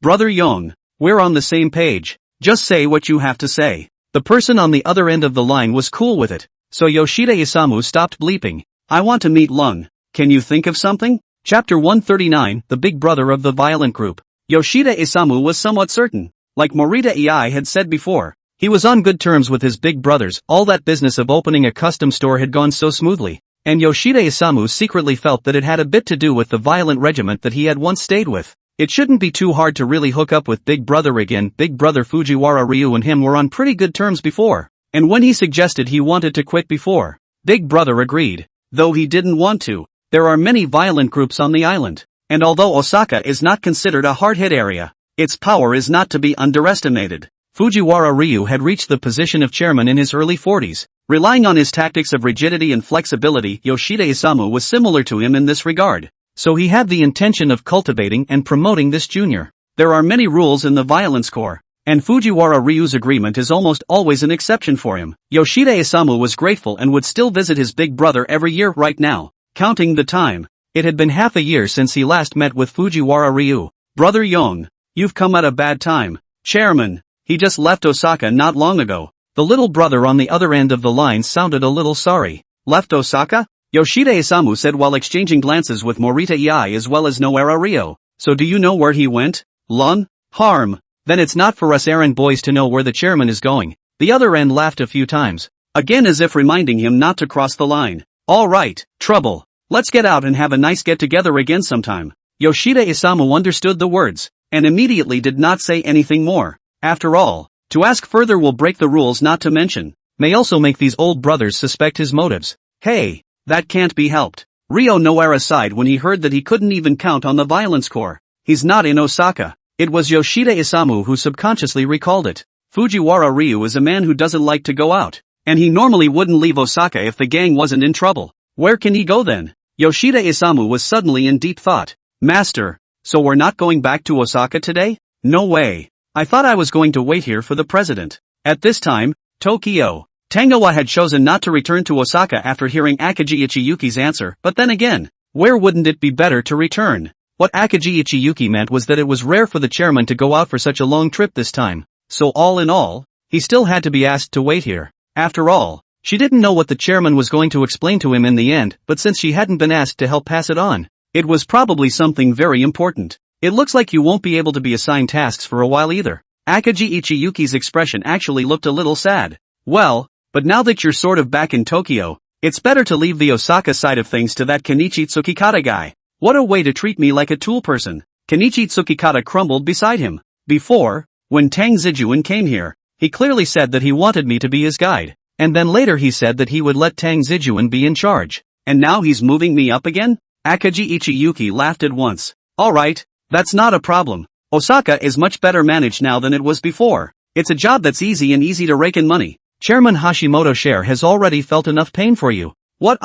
Brother Young. We're on the same page. Just say what you have to say. The person on the other end of the line was cool with it, so Yoshida Isamu stopped bleeping. I want to meet Lung. Can you think of something? Chapter 139, The Big Brother of the Violent Group. Yoshida Isamu was somewhat certain. Like Morita Ei had said before, he was on good terms with his big brothers. All that business of opening a custom store had gone so smoothly, and Yoshida Isamu secretly felt that it had a bit to do with the violent regiment that he had once stayed with. It shouldn't be too hard to really hook up with Big Brother again. Big Brother Fujiwara Ryu and him were on pretty good terms before, and when he suggested he wanted to quit before, Big Brother agreed, though he didn't want to. There are many violent groups on the island, and although Osaka is not considered a hard-hit area, its power is not to be underestimated. Fujiwara Ryu had reached the position of chairman in his early 40s. Relying on his tactics of rigidity and flexibility, Yoshida Isamu was similar to him in this regard. So he had the intention of cultivating and promoting this junior. There are many rules in the violence corps, and Fujiwara Ryu's agreement is almost always an exception for him. Yoshida Isamu was grateful and would still visit his big brother every year. Right now, counting the time, it had been half a year since he last met with Fujiwara Ryu. Brother Young, you've come at a bad time. Chairman, he just left Osaka not long ago. The little brother on the other end of the line sounded a little sorry. Left Osaka? Yoshida Isamu said while exchanging glances with Morita Ei as well as Noara Ryo. So do you know where he went? Lun? Harm. Then it's not for us errand boys to know where the chairman is going. The other end laughed a few times, again as if reminding him not to cross the line. All right, Trouble. Let's get out and have a nice get-together again sometime. Yoshida Isamu understood the words, and immediately did not say anything more. After all, to ask further will break the rules not to mention, may also make these old brothers suspect his motives. Hey, that can't be helped. Ryo Noara sighed when he heard that he couldn't even count on the violence corps. He's not in Osaka. It was Yoshida Isamu who subconsciously recalled it. Fujiwara Ryu is a man who doesn't like to go out, and he normally wouldn't leave Osaka if the gang wasn't in trouble. Where can he go then? Yoshida Isamu was suddenly in deep thought. Master, so we're not going back to Osaka today? No way. I thought I was going to wait here for the president. At this time, Tokyo. Tangoa had chosen not to return to Osaka after hearing Akagi Ichiyuki's answer, but then again, where wouldn't it be better to return? What Akagi Ichiyuki meant was that it was rare for the chairman to go out for such a long trip this time, so all in all, he still had to be asked to wait here. After all, she didn't know what the chairman was going to explain to him in the end, but since she hadn't been asked to help pass it on, it was probably something very important. It looks like you won't be able to be assigned tasks for a while either. Akagi Ichiyuki's expression actually looked a little sad. Well, but now that you're sort of back in Tokyo, it's better to leave the Osaka side of things to that Kenichi Tsukikata guy. What a way to treat me like a tool person. Kenichi Tsukikata crumbled beside him. Before, when Tang Ze came here, he clearly said that he wanted me to be his guide, and then later he said that he would let Tang Ze be in charge. And now he's moving me up again? Akagi Ichiyuki laughed at once. Alright, that's not a problem. Osaka is much better managed now than it was before. It's a job that's easy and easy to rake in money. Chairman Hashimoto share has already felt enough pain for you. What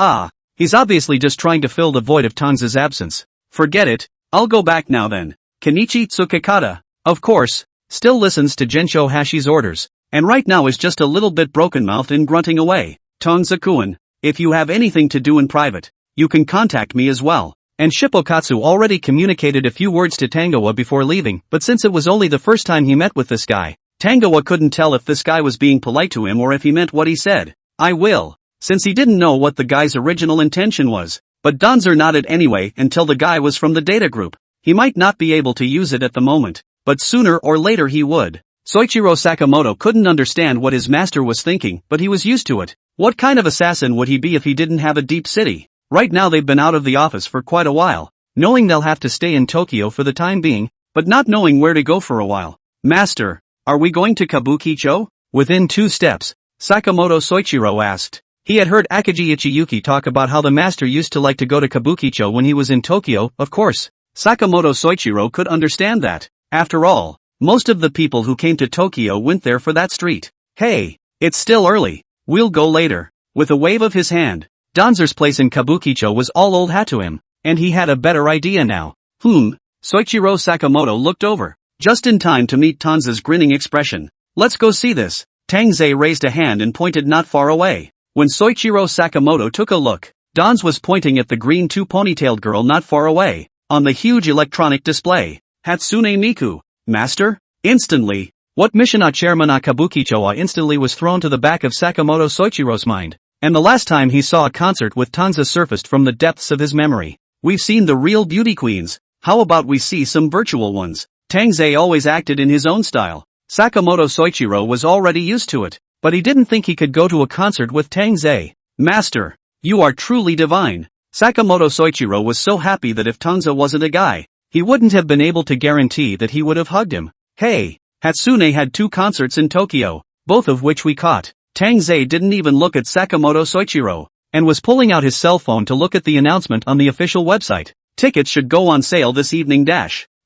he's obviously just trying to fill the void of Tang Ze's absence. Forget it, I'll go back now then. Kenichi Tsukikata, of course, still listens to Gensho Hashi's orders, and right now is just a little bit broken-mouthed and grunting away. Tang Ze-kun, if you have anything to do in private, you can contact me as well. And Shippokatsu already communicated a few words to Tangoa before leaving, but since it was only the first time he met with this guy, Tangoa couldn't tell if this guy was being polite to him or if he meant what he said. I will. Since he didn't know what the guy's original intention was. But Danzer nodded anyway until the guy was from the data group. He might not be able to use it at the moment, but sooner or later he would. Soichiro Sakamoto couldn't understand what his master was thinking, but he was used to it. What kind of assassin would he be if he didn't have a deep city? Right now they've been out of the office for quite a while, knowing they'll have to stay in Tokyo for the time being, but not knowing where to go for a while. Master, are we going to Kabukicho? Within 2 steps, Sakamoto Soichiro asked. He had heard Akagi Ichiyuki talk about how the master used to like to go to Kabukicho when he was in Tokyo. Of course, Sakamoto Soichiro could understand that. After all, most of the people who came to Tokyo went there for that street. Hey, it's still early. We'll go later. With a wave of his hand, Danzer's place in Kabukicho was all old hat to him, and he had a better idea now. Soichiro Sakamoto looked over, just in time to meet Tanze's grinning expression. Let's go see this. Tang Ze raised a hand and pointed not far away. When Soichiro Sakamoto took a look, Danze was pointing at the green two-ponytailed girl not far away, on the huge electronic display. Hatsune Miku, master? Instantly, what mission chairman Kabukicho instantly was thrown to the back of Sakamoto Soichiro's mind, and the last time he saw a concert with Tang Ze surfaced from the depths of his memory. We've seen the real beauty queens, how about we see some virtual ones? Tang Ze always acted in his own style. Sakamoto Soichiro was already used to it, but he didn't think he could go to a concert with Tang Ze. Master, you are truly divine. Sakamoto Soichiro was so happy that if Tang Ze wasn't a guy, he wouldn't have been able to guarantee that he would have hugged him. Hey, Hatsune had 2 concerts in Tokyo, both of which we caught. Tang Ze didn't even look at Sakamoto Soichiro, and was pulling out his cell phone to look at the announcement on the official website. Tickets should go on sale this evening.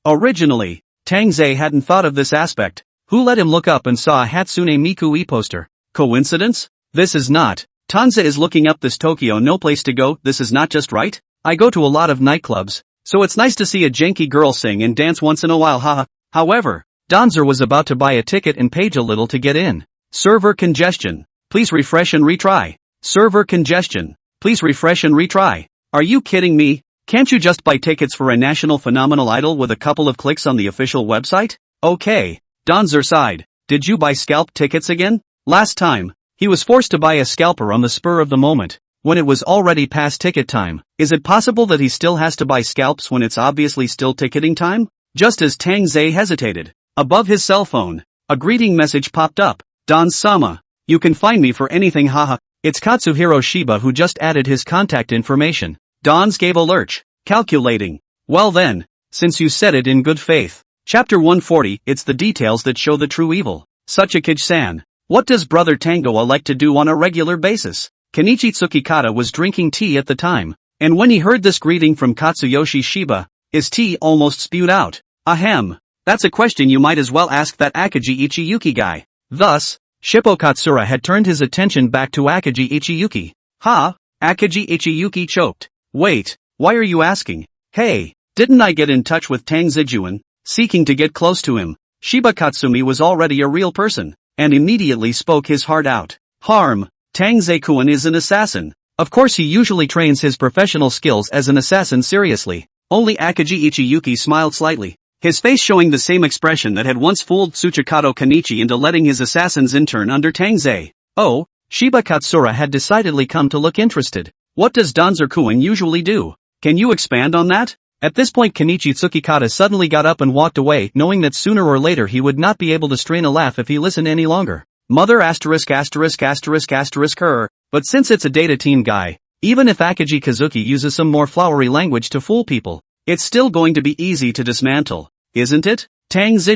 Originally, Tang Ze hadn't thought of this aspect. Who let him look up and saw a Hatsune Miku e-poster? Coincidence? This is not. Tang Ze is looking up this Tokyo no place to go. This is not just right. I go to a lot of nightclubs, so it's nice to see a janky girl sing and dance once in a while, haha. However, Danze was about to buy a ticket and paid a little to get in. Server congestion. Please refresh and retry. Server congestion. Please refresh and retry. Are you kidding me? Can't you just buy tickets for a national phenomenal idol with a couple of clicks on the official website? Okay. Danze sighed. Did you buy scalp tickets again? Last time, he was forced to buy a scalper on the spur of the moment, when it was already past ticket time. Is it possible that he still has to buy scalps when it's obviously still ticketing time? Just as Tang Ze hesitated, above his cell phone, a greeting message popped up. Danze-sama, you can find me for anything, haha. It's Katsuhiro Shiba who just added his contact information. Danze gave a lurch, calculating. Well then, since you said it in good faith. Chapter 140, it's the details that show the true evil. Sachikage-san, what does Brother Tangoa like to do on a regular basis? Kenichi Tsukikata was drinking tea at the time, and when he heard this greeting from Katsuyoshi Shiba, his tea almost spewed out. Ahem. That's a question you might as well ask that Akagi Ichiyuki guy. Thus, Shippo Katsura had turned his attention back to Akagi Ichiyuki. Ha? Akagi Ichiyuki choked. Wait, why are you asking? Hey, didn't I get in touch with Tang Ze, seeking to get close to him? Shiba Katsumi was already a real person, and immediately spoke his heart out. Harm, Tang Ze-kun is an assassin. Of course he usually trains his professional skills as an assassin seriously. Only Akagi Ichiyuki smiled slightly, his face showing the same expression that had once fooled Tsuchikado Kenichi into letting his assassins intern under Tang Ze. Oh, Shiba Katsura had decidedly come to look interested. What does Danze-kun usually do? Can you expand on that? At this point Kenichi Tsukikata suddenly got up and walked away, knowing that sooner or later he would not be able to strain a laugh if he listened any longer. Mother asterisk. But since it's a data team guy, even if Akagi Kazuki uses some more flowery language to fool people, it's still going to be easy to dismantle, isn't it? Tang Ze,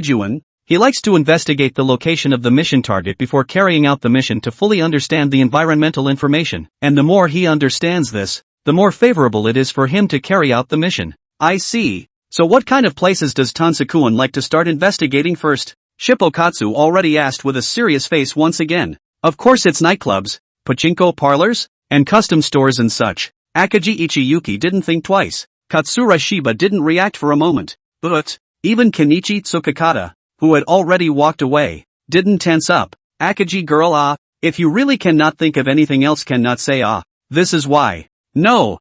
he likes to investigate the location of the mission target before carrying out the mission to fully understand the environmental information, and the more he understands this, the more favorable it is for him to carry out the mission. I see. So what kind of places does Danze-kun like to start investigating first? Shippo Katsu already asked with a serious face once again. Of course it's nightclubs, pachinko parlors, and custom stores and such. Akagi Ichiyuki didn't think twice. Katsura Shiba didn't react for a moment. But, even Kenichi Tsukikata, who had already walked away, didn't tense up. Akagi girl, if you really cannot think of anything else, cannot say this is why. No,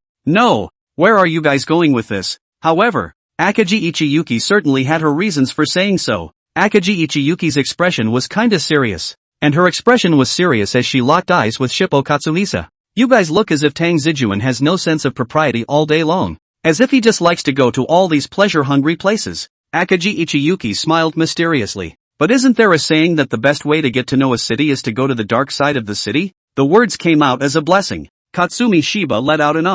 where are you guys going with this? However, Akagi Ichiyuki certainly had her reasons for saying so. Akagi Ichiyuki's expression was kinda serious, and her expression was serious as she locked eyes with Shippo Katsuhisa. You guys look as if Tang Ze has no sense of propriety all day long, as if he just likes to go to all these pleasure-hungry places. Akagi Ichiyuki smiled mysteriously. But isn't there a saying that the best way to get to know a city is to go to the dark side of the city? The words came out as a blessing. Katsumi Shiba let out an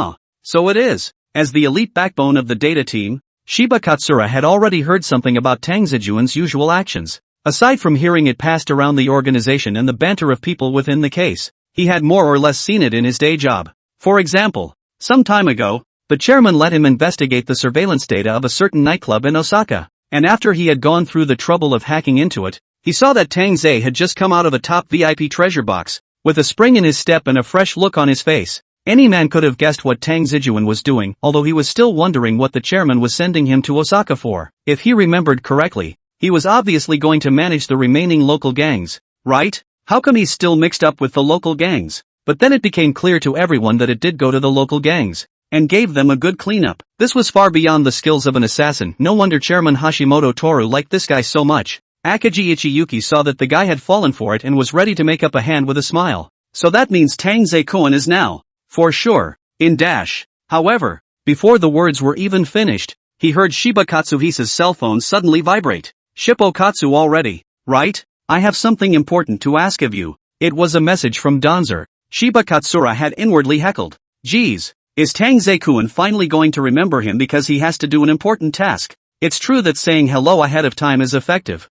So it is. As the elite backbone of the data team, Shiba Katsura had already heard something about Tang Ze-jun's usual actions. Aside from hearing it passed around the organization and the banter of people within the case, he had more or less seen it in his day job. For example, some time ago, the chairman let him investigate the surveillance data of a certain nightclub in Osaka, and after he had gone through the trouble of hacking into it, he saw that Tang Ze had just come out of a top VIP treasure box, with a spring in his step and a fresh look on his face. Any man could have guessed what Tang Ze was doing, although he was still wondering what the chairman was sending him to Osaka for. If he remembered correctly, he was obviously going to manage the remaining local gangs, right? How come he's still mixed up with the local gangs? but then it became clear to everyone that it did go to the local gangs, and gave them a good cleanup. This was far beyond the skills of an assassin. No wonder Chairman Hashimoto Toru liked this guy so much. Akagi Ichiyuki saw that the guy had fallen for it and was ready to make up a hand with a smile. So that means Tang Ze is now, for sure, in dash. However, before the words were even finished, he heard Shiba Katsuhisa's cell phone suddenly vibrate. Shippo Katsu already, right? I have something important to ask of you. It was a message from Danzer. Shiba Katsura had inwardly heckled. Geez, is Tang Ze-kun finally going to remember him because he has to do an important task? It's true that saying hello ahead of time is effective.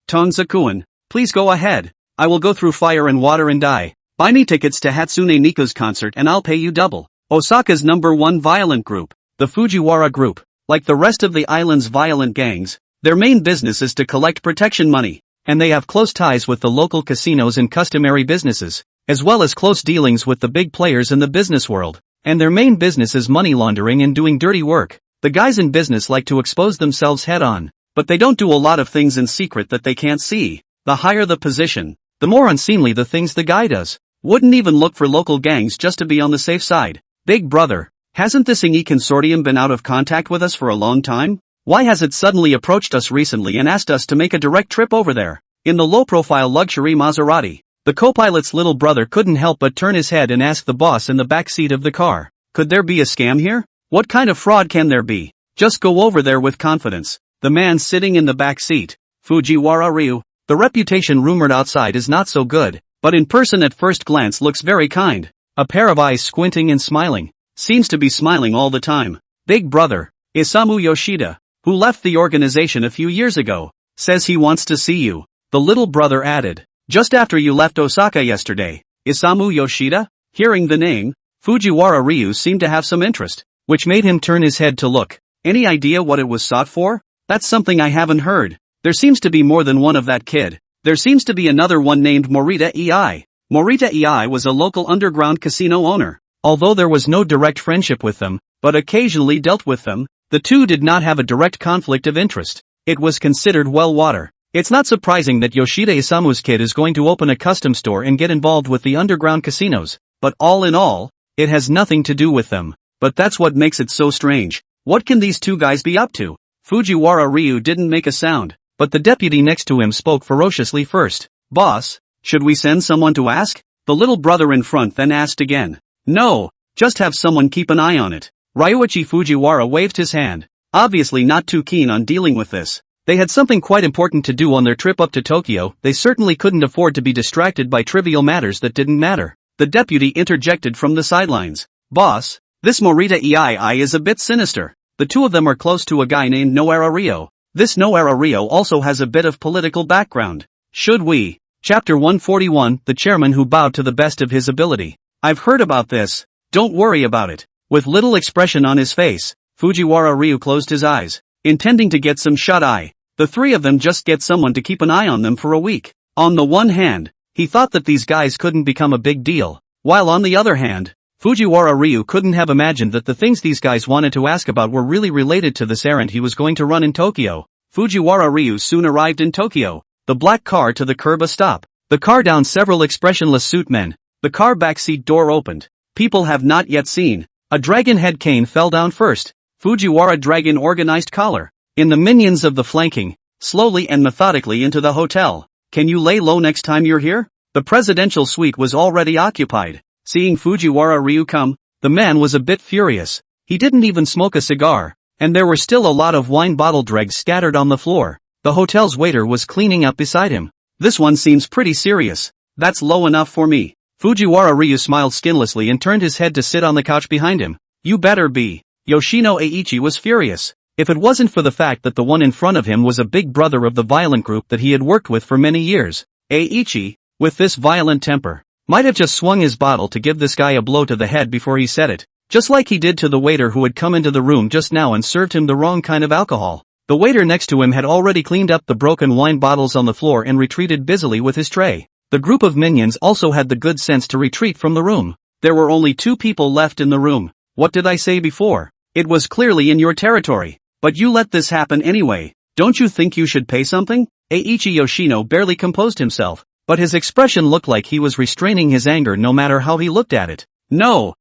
Tang Ze-kun, please go ahead. I will go through fire and water and die. Buy me tickets to Hatsune Miiku's concert and I'll pay you double. Osaka's #1 violent group, the Fujiwara Group, like the rest of the island's violent gangs, their main business is to collect protection money, and they have close ties with the local casinos and customary businesses, as well as close dealings with the big players in the business world, and their main business is money laundering and doing dirty work. The guys in business like to expose themselves head-on, but they don't do a lot of things in secret that they can't see. The higher the position, the more unseemly the things the guy does. Wouldn't even look for local gangs just to be on the safe side. Big brother, hasn't the Singi consortium been out of contact with us for a long time? Why has it suddenly approached us recently and asked us to make a direct trip over there? In the low-profile luxury Maserati, the co-pilot's little brother couldn't help but turn his head and ask the boss in the back seat of the car. Could there be a scam here? What kind of fraud can there be? Just go over there with confidence. The man sitting in the back seat, Fujiwara Ryu. The reputation rumored outside is not so good, but in person at first glance looks very kind. A pair of eyes squinting and smiling. Seems to be smiling all the time. Big brother, Isamu Yoshida, who left the organization a few years ago, says he wants to see you. The little brother added, just after you left Osaka yesterday. Isamu Yoshida? Hearing the name, Fujiwara Ryu seemed to have some interest, which made him turn his head to look. Any idea what it was sought for? That's something I haven't heard. There seems to be more than one of that kid. There seems to be another one named Morita EI. Morita EI was a local underground casino owner. Although there was no direct friendship with them, but occasionally dealt with them, the two did not have a direct conflict of interest. It was considered well water. It's not surprising that Yoshida Isamu's kid is going to open a custom store and get involved with the underground casinos, but all in all, it has nothing to do with them. But that's what makes it so strange. What can these two guys be up to? Fujiwara Ryu didn't make a sound, but the deputy next to him spoke ferociously first. Boss, should we send someone to ask? The little brother in front then asked again. No, just have someone keep an eye on it. Ryuichi Fujiwara waved his hand, obviously not too keen on dealing with this. They had something quite important to do on their trip up to Tokyo. They certainly couldn't afford to be distracted by trivial matters that didn't matter. The deputy interjected from the sidelines. Boss, this Morita EII is a bit sinister. The two of them are close to a guy named Noara Ryo. This Noara Ryo also has a bit of political background. Should we? Chapter 141, the chairman who bowed to the best of his ability. I've heard about this. Don't worry about it. With little expression on his face, Fujiwara Ryu closed his eyes, intending to get some shut-eye. The three of them just get someone to keep an eye on them for a week. On the one hand, he thought that these guys couldn't become a big deal, while on the other hand, Fujiwara Ryu couldn't have imagined that the things these guys wanted to ask about were really related to this errand he was going to run in Tokyo. Fujiwara Ryu soon arrived in Tokyo. The black car to the curb a stop. The car down several expressionless suit men. The car backseat door opened. People have not yet seen. A dragon head cane fell down first. Fujiwara dragon organized collar. In the minions of the flanking, slowly and methodically into the hotel. Can you lay low next time you're here? The presidential suite was already occupied. Seeing Fujiwara Ryu come, the man was a bit furious. He didn't even smoke a cigar, and there were still a lot of wine bottle dregs scattered on the floor. The hotel's waiter was cleaning up beside him. This one seems pretty serious. That's low enough for me. Fujiwara Ryu smiled skinlessly and turned his head to sit on the couch behind him. You better be. Yoshino Eiichi was furious. If it wasn't for the fact that the one in front of him was a big brother of the violent group that he had worked with for many years, Eiichi, with this violent temper, might have just swung his bottle to give this guy a blow to the head before he said it, just like he did to the waiter who had come into the room just now and served him the wrong kind of alcohol. The waiter next to him had already cleaned up the broken wine bottles on the floor and retreated busily with his tray. The group of minions also had the good sense to retreat from the room. There were only two people left in the room. What did I say before? It was clearly in your territory. But you let this happen anyway. Don't you think you should pay something? Eiichi Yoshino barely composed himself. but his expression looked like he was restraining his anger no matter how he looked at it. No,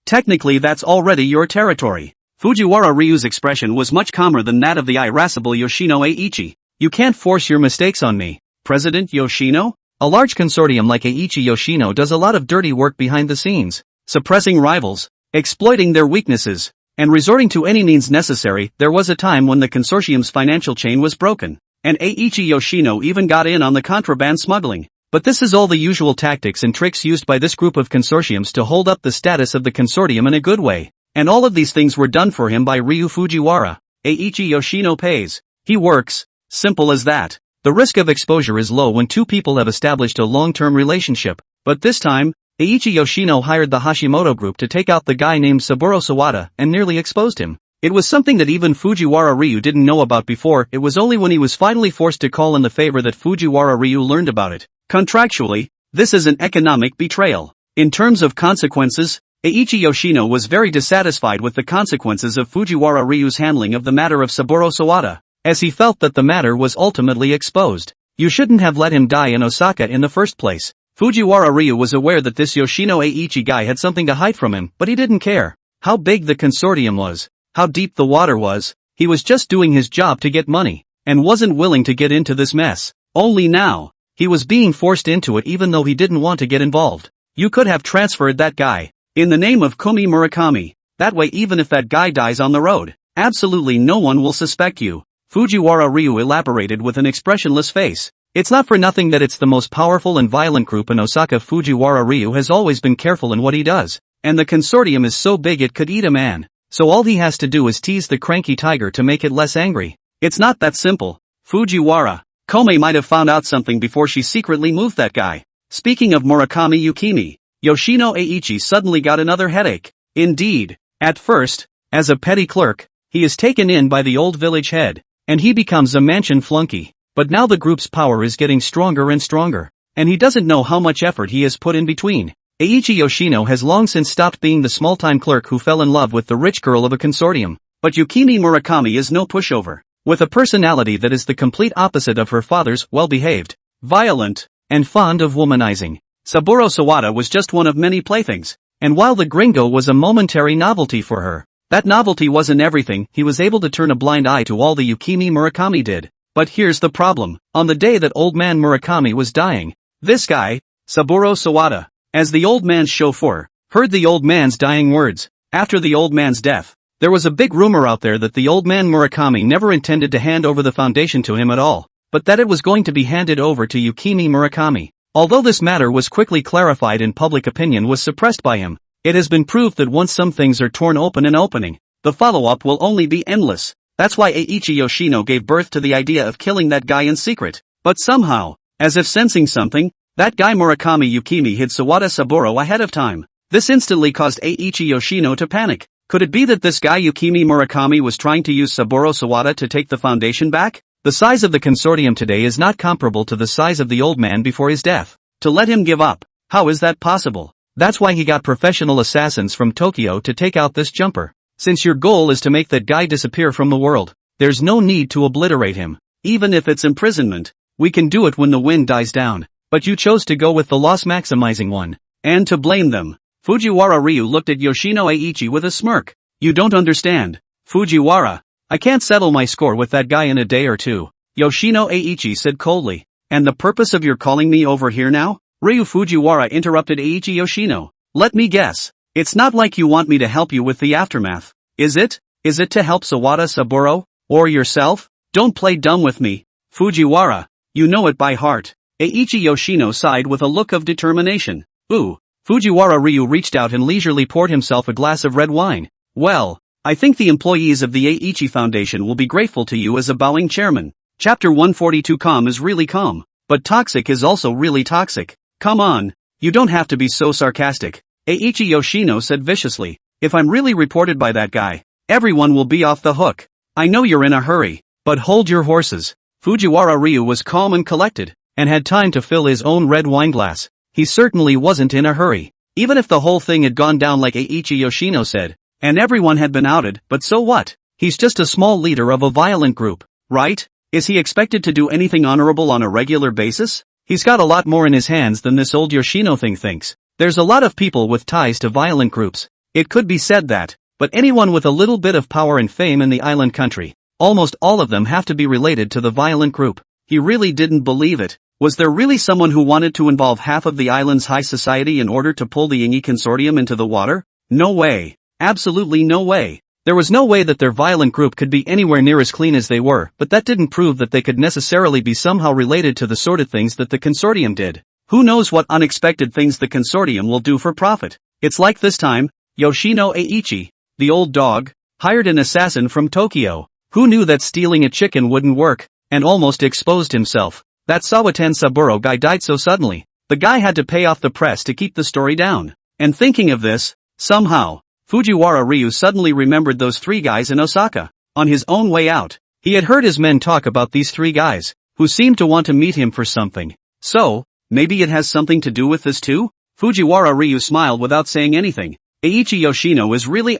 technically that's already your territory. Fujiwara Ryu's expression was much calmer than that of the irascible Yoshino Eiichi. You can't force your mistakes on me, President Yoshino? A large consortium like Eiichi Yoshino does a lot of dirty work behind the scenes, suppressing rivals, exploiting their weaknesses, and resorting to any means necessary. There was a time when the consortium's financial chain was broken, and Eiichi Yoshino even got in on the contraband smuggling. But this is all the usual tactics and tricks used by this group of consortiums to hold up the status of the consortium in a good way. And all of these things were done for him by Ryu Fujiwara. Eiichi Yoshino pays. He works. Simple as that. The risk of exposure is low when two people have established a long-term relationship. But this time, Eiichi Yoshino hired the Hashimoto group to take out the guy named Saburo Sawada and nearly exposed him. It was something that even Fujiwara Ryu didn't know about before. It was only when he was finally forced to call in the favor that Fujiwara Ryu learned about it. Contractually, this is an economic betrayal. In terms of consequences, Eiichi Yoshino was very dissatisfied with the consequences of Fujiwara Ryu's handling of the matter of Saburo Sawada, as he felt that the matter was ultimately exposed. You shouldn't have let him die in Osaka in the first place. Fujiwara Ryu was aware that this Yoshino Eiichi guy had something to hide from him, but he didn't care how big the consortium was, how deep the water was. He was just doing his job to get money, and wasn't willing to get into this mess. Only now, he was being forced into it even though he didn't want to get involved. You could have transferred that guy in the name of Komi Murakami. That way even if that guy dies on the road, absolutely no one will suspect you. Fujiwara Ryu elaborated with an expressionless face. It's not for nothing that it's the most powerful and violent group in Osaka. Fujiwara Ryu has always been careful in what he does, and the consortium is so big it could eat a man. So all he has to do is tease the cranky tiger to make it less angry. It's not that simple. Fujiwara Komi might have found out something before she secretly moved that guy. Speaking of Murakami Yukimi, Yoshino Eiichi suddenly got another headache. Indeed, at first, as a petty clerk, he is taken in by the old village head, and he becomes a mansion flunky. But now the group's power is getting stronger and stronger, and he doesn't know how much effort he has put in between. Eiichi Yoshino has long since stopped being the small-time clerk who fell in love with the rich girl of a consortium. But Yukimi Murakami is no pushover, with a personality that is the complete opposite of her father's, well-behaved, violent, and fond of womanizing. Saburo Sawada was just one of many playthings, and while the gringo was a momentary novelty for her, that novelty wasn't everything. He was able to turn a blind eye to all the Yukimi Murakami did. But here's the problem. On the day that old man Murakami was dying, this guy, Saburo Sawada, as the old man's chauffeur, heard the old man's dying words. After the old man's death, there was a big rumor out there that the old man Murakami never intended to hand over the foundation to him at all, but that it was going to be handed over to Yukimi Murakami. Although this matter was quickly clarified and public opinion was suppressed by him, it has been proved that once some things are torn open and opening, the follow-up will only be endless. That's why Eiichi Yoshino gave birth to the idea of killing that guy in secret. But somehow, as if sensing something, that guy Murakami Yukimi hid Sawada Saburo ahead of time. This instantly caused Eiichi Yoshino to panic. Could it be that this guy Yukimi Murakami was trying to use Saburo Sawada to take the foundation back? The size of the consortium today is not comparable to the size of the old man before his death. To let him give up, how is that possible? That's why he got professional assassins from Tokyo to take out this jumper. Since your goal is to make that guy disappear from the world, there's no need to obliterate him. Even if it's imprisonment, we can do it when the wind dies down. But you chose to go with the loss-maximizing one. And to blame them. Fujiwara Ryu looked at Yoshino Eiichi with a smirk. You don't understand, Fujiwara. I can't settle my score with that guy in a day or two, Yoshino Eiichi said coldly. And the purpose of your calling me over here now? Ryu Fujiwara interrupted Eiichi Yoshino. Let me guess. It's not like you want me to help you with the aftermath, is it? Is it to help Sawada Saburo? Or yourself? Don't play dumb with me, Fujiwara. You know it by heart. Eiichi Yoshino sighed with a look of determination. Ooh. Fujiwara Ryu reached out and leisurely poured himself a glass of red wine. Well, I think the employees of the Eiichi Foundation will be grateful to you as a bowing chairman. Chapter 142. Calm is really calm, but toxic is also really toxic. Come on, you don't have to be so sarcastic, Eiichi Yoshino said viciously. If I'm really reported by that guy, everyone will be off the hook. I know you're in a hurry, but hold your horses. Fujiwara Ryu was calm and collected, and had time to fill his own red wine glass. He certainly wasn't in a hurry. Even if the whole thing had gone down like Eiichi Yoshino said, and everyone had been outed, but so what? He's just a small leader of a violent group, right? Is he expected to do anything honorable on a regular basis? He's got a lot more in his hands than this old Yoshino thing thinks. There's a lot of people with ties to violent groups. It could be said that, but anyone with a little bit of power and fame in the island country, almost all of them have to be related to the violent group. He really didn't believe it. Was there really someone who wanted to involve half of the island's high society in order to pull the Ingi consortium into the water? No way. Absolutely no way. There was no way that their violent group could be anywhere near as clean as they were, but that didn't prove that they could necessarily be somehow related to the sort of things that the consortium did. Who knows what unexpected things the consortium will do for profit? It's like this time, Yoshino Eiichi, the old dog, hired an assassin from Tokyo, who knew that stealing a chicken wouldn't work, and almost exposed himself. That Sawatan Saburo guy died so suddenly, the guy had to pay off the press to keep the story down. And thinking of this, somehow, Fujiwara Ryu suddenly remembered those 3 guys in Osaka. On his own way out, he had heard his men talk about these 3 guys, who seemed to want to meet him for something. So, maybe it has something to do with this too? Fujiwara Ryu smiled without saying anything. Eiichi Yoshino is really